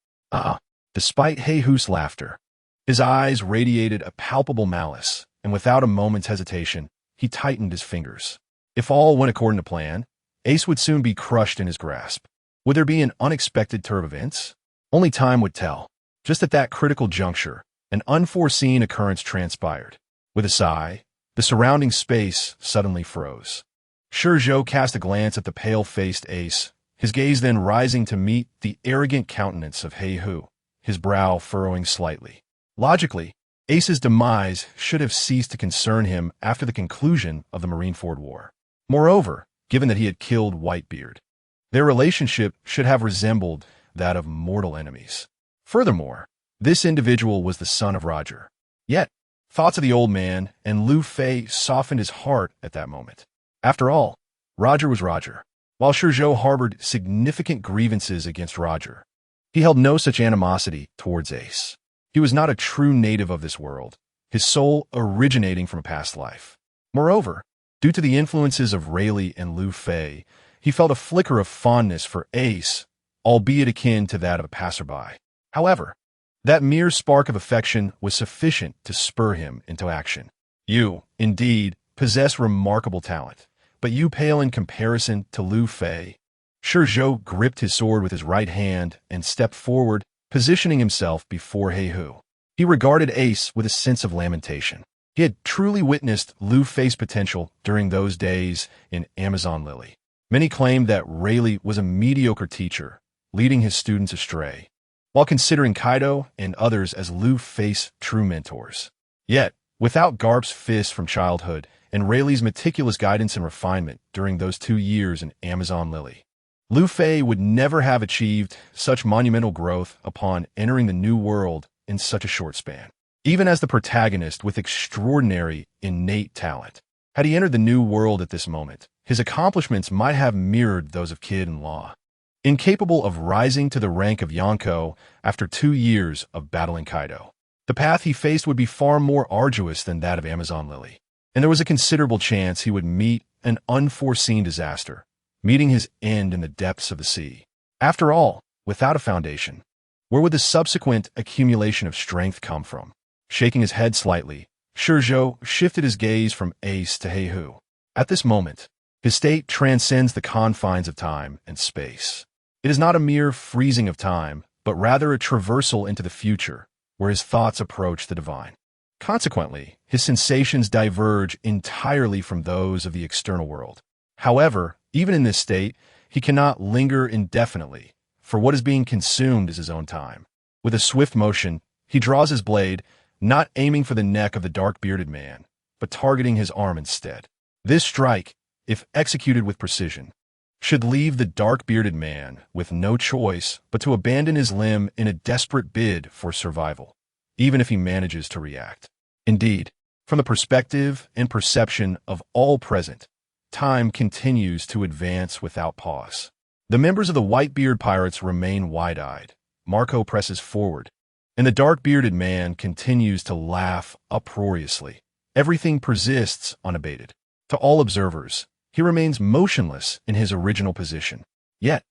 Speaker 1: Despite ShiZhou's laughter, his eyes radiated a palpable malice, and without a moment's hesitation, he tightened his fingers. If all went according to plan, Ace would soon be crushed in his grasp. Would there be an unexpected turn of events? Only time would tell. Just at that critical juncture, an unforeseen occurrence transpired. With a sigh, the surrounding space suddenly froze. ShiZhou cast a glance at the pale-faced Ace, his gaze then rising to meet the arrogant countenance of ShiZhou, his brow furrowing slightly. Logically, Ace's demise should have ceased to concern him after the conclusion of the Marineford War. Moreover, given that he had killed Whitebeard, their relationship should have resembled that of mortal enemies. Furthermore, this individual was the son of Roger. Yet, thoughts of the old man and Lu Fei softened his heart at that moment. After all, Roger was Roger. While ShiZhou harbored significant grievances against Roger, he held no such animosity towards Ace. He was not a true native of this world, his soul originating from a past life. Moreover, due to the influences of Rayleigh and Lu Fei, he felt a flicker of fondness for Ace, albeit akin to that of a passerby. However, that mere spark of affection was sufficient to spur him into action. You, indeed, possess remarkable talent, but you pale in comparison to Lu Fei. ShiZhou gripped his sword with his right hand and stepped forward, positioning himself before Heihu. He regarded Ace with a sense of lamentation. He had truly witnessed Lu Fei's potential during those days in Amazon Lily. Many claimed that Rayleigh was a mediocre teacher, leading his students astray, while considering Kaido and others as Lu Fei's true mentors. Yet, without Garp's fist from childhood and Rayleigh's meticulous guidance and refinement during those 2 years in Amazon Lily, Lu Fei would never have achieved such monumental growth upon entering the new world in such a short span. Even as the protagonist with extraordinary innate talent, had he entered the new world at this moment, his accomplishments might have mirrored those of Kid and Law. Incapable of rising to the rank of Yonko after 2 years of battling Kaido, the path he faced would be far more arduous than that of Amazon Lily, and there was a considerable chance he would meet an unforeseen disaster, meeting his end in the depths of the sea. After all, without a foundation, where would the subsequent accumulation of strength come from? Shaking his head slightly, ShiZhou shifted his gaze from Ace to Heihu. At this moment, his state transcends the confines of time and space. It is not a mere freezing of time, but rather a traversal into the future, where his thoughts approach the divine. Consequently, his sensations diverge entirely from those of the external world. However, even in this state, he cannot linger indefinitely, for what is being consumed is his own time. With a swift motion, he draws his blade, not aiming for the neck of the dark-bearded man, but targeting his arm instead. This strike, if executed with precision, should leave the dark-bearded man with no choice but to abandon his limb in a desperate bid for survival, even if he manages to react. Indeed, from the perspective and perception of all present, time continues to advance without pause. The members of the Whitebeard Pirates remain wide-eyed. Marco presses forward, and the dark-bearded man continues to laugh uproariously. Everything persists unabated. To all observers, he remains motionless in his original position. Yet,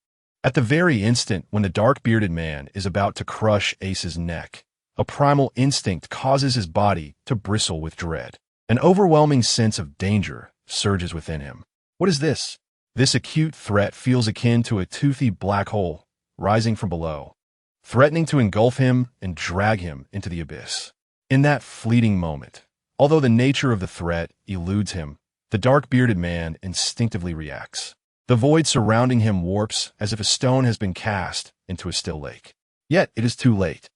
Speaker 1: at the very instant when the dark-bearded man is about to crush Ace's neck, a primal instinct causes his body to bristle with dread. An overwhelming sense of danger surges within him. What is this? This acute threat feels akin to a toothy black hole rising from below, threatening to engulf him and drag him into the abyss. In that fleeting moment, although the nature of the threat eludes him, the dark-bearded man instinctively reacts. The void surrounding him warps as if a stone has been cast into a still lake. Yet it is too late.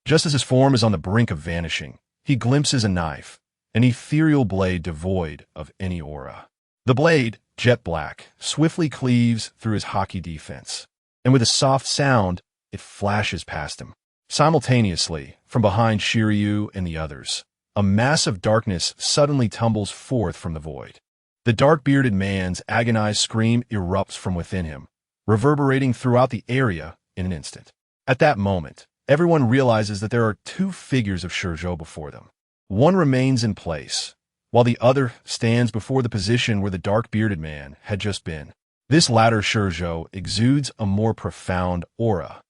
Speaker 1: Just as his form is on the brink of vanishing, he glimpses a knife, an ethereal blade devoid of any aura. The blade, jet black, swiftly cleaves through his hockey defense, and with a soft sound, it flashes past him. Simultaneously, from behind Shiryu and the others, a mass of darkness suddenly tumbles forth from the void. The dark-bearded man's agonized scream erupts from within him, reverberating throughout the area in an instant. At that moment, everyone realizes that there are 2 figures of ShiZhou before them. One remains in place, while the other stands before the position where the dark-bearded man had just been. This latter ShiZhou exudes a more profound aura,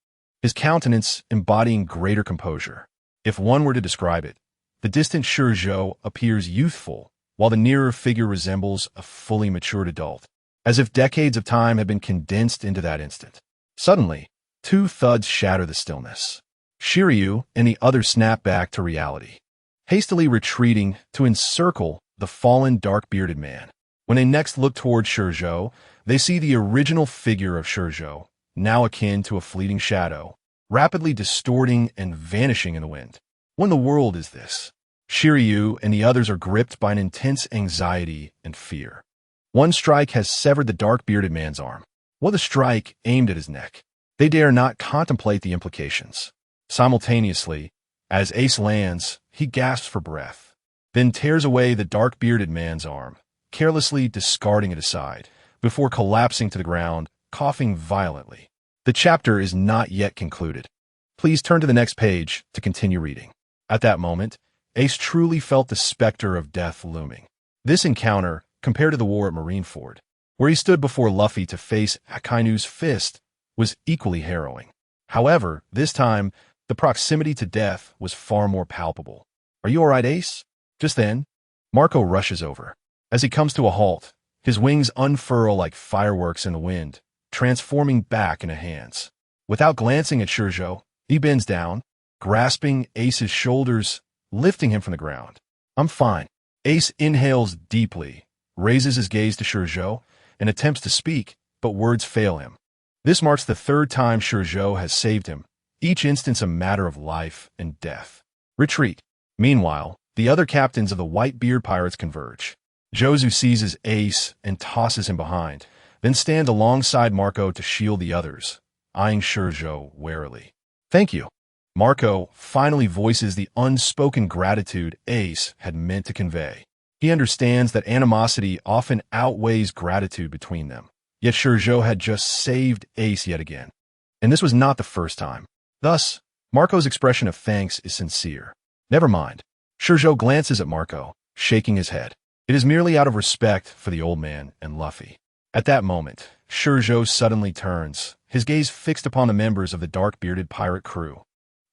Speaker 1: his countenance embodying greater composure. If one were to describe it, the distant ShiZhou appears youthful, while the nearer figure resembles a fully matured adult, as if decades of time had been condensed into that instant. Suddenly, 2 thuds shatter the stillness. Shiryu and the other snap back to reality, hastily retreating to encircle the fallen dark-bearded man. When they next look toward ShiZhou, they see the original figure of ShiZhou, now akin to a fleeting shadow, rapidly distorting and vanishing in the wind. What in the world is this? Shiryu and the others are gripped by an intense anxiety and fear. One strike has severed the dark-bearded man's arm, while the strike aimed at his neck. They dare not contemplate the implications. Simultaneously, as Ace lands, he gasps for breath, then tears away the dark-bearded man's arm, carelessly discarding it aside, before collapsing to the ground, coughing violently. The chapter is not yet concluded. Please turn to the next page to continue reading. At that moment, Ace truly felt the specter of death looming. This encounter, compared to the war at Marineford, where he stood before Luffy to face Akainu's fist, was equally harrowing. However, this time, the proximity to death was far more palpable. "Are you all right, Ace?" Just then, Marco rushes over. As he comes to a halt, his wings unfurl like fireworks in the wind, transforming back into hands. Without glancing at ShiZhou, he bends down, grasping Ace's shoulders, lifting him from the ground. I'm fine. Ace inhales deeply, raises his gaze to ShiZhou, and attempts to speak, but words fail him. This marks the third time ShiZhou has saved him, each instance a matter of life and death. Retreat. Meanwhile, the other captains of the White-Beard pirates converge. Zhou seizes Ace and tosses him behind, then stand alongside Marco to shield the others, eyeing ShiZhou warily. Thank you. Marco finally voices the unspoken gratitude Ace had meant to convey. He understands that animosity often outweighs gratitude between them. Yet ShiZhou had just saved Ace yet again. And this was not the first time. Thus, Marco's expression of thanks is sincere. Never mind. ShiZhou glances at Marco, shaking his head. It is merely out of respect for the old man and Luffy. At that moment, ShiZhou suddenly turns, his gaze fixed upon the members of the dark-bearded pirate crew.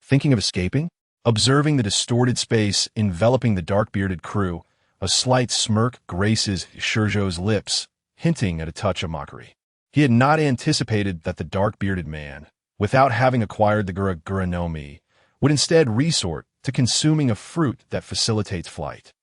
Speaker 1: Thinking of escaping? Observing the distorted space enveloping the dark-bearded crew, a slight smirk graces ShiZhou's lips, hinting at a touch of mockery. He had not anticipated that the dark-bearded man, without having acquired the Gura no Mi, would instead resort to consuming a fruit that facilitates flight.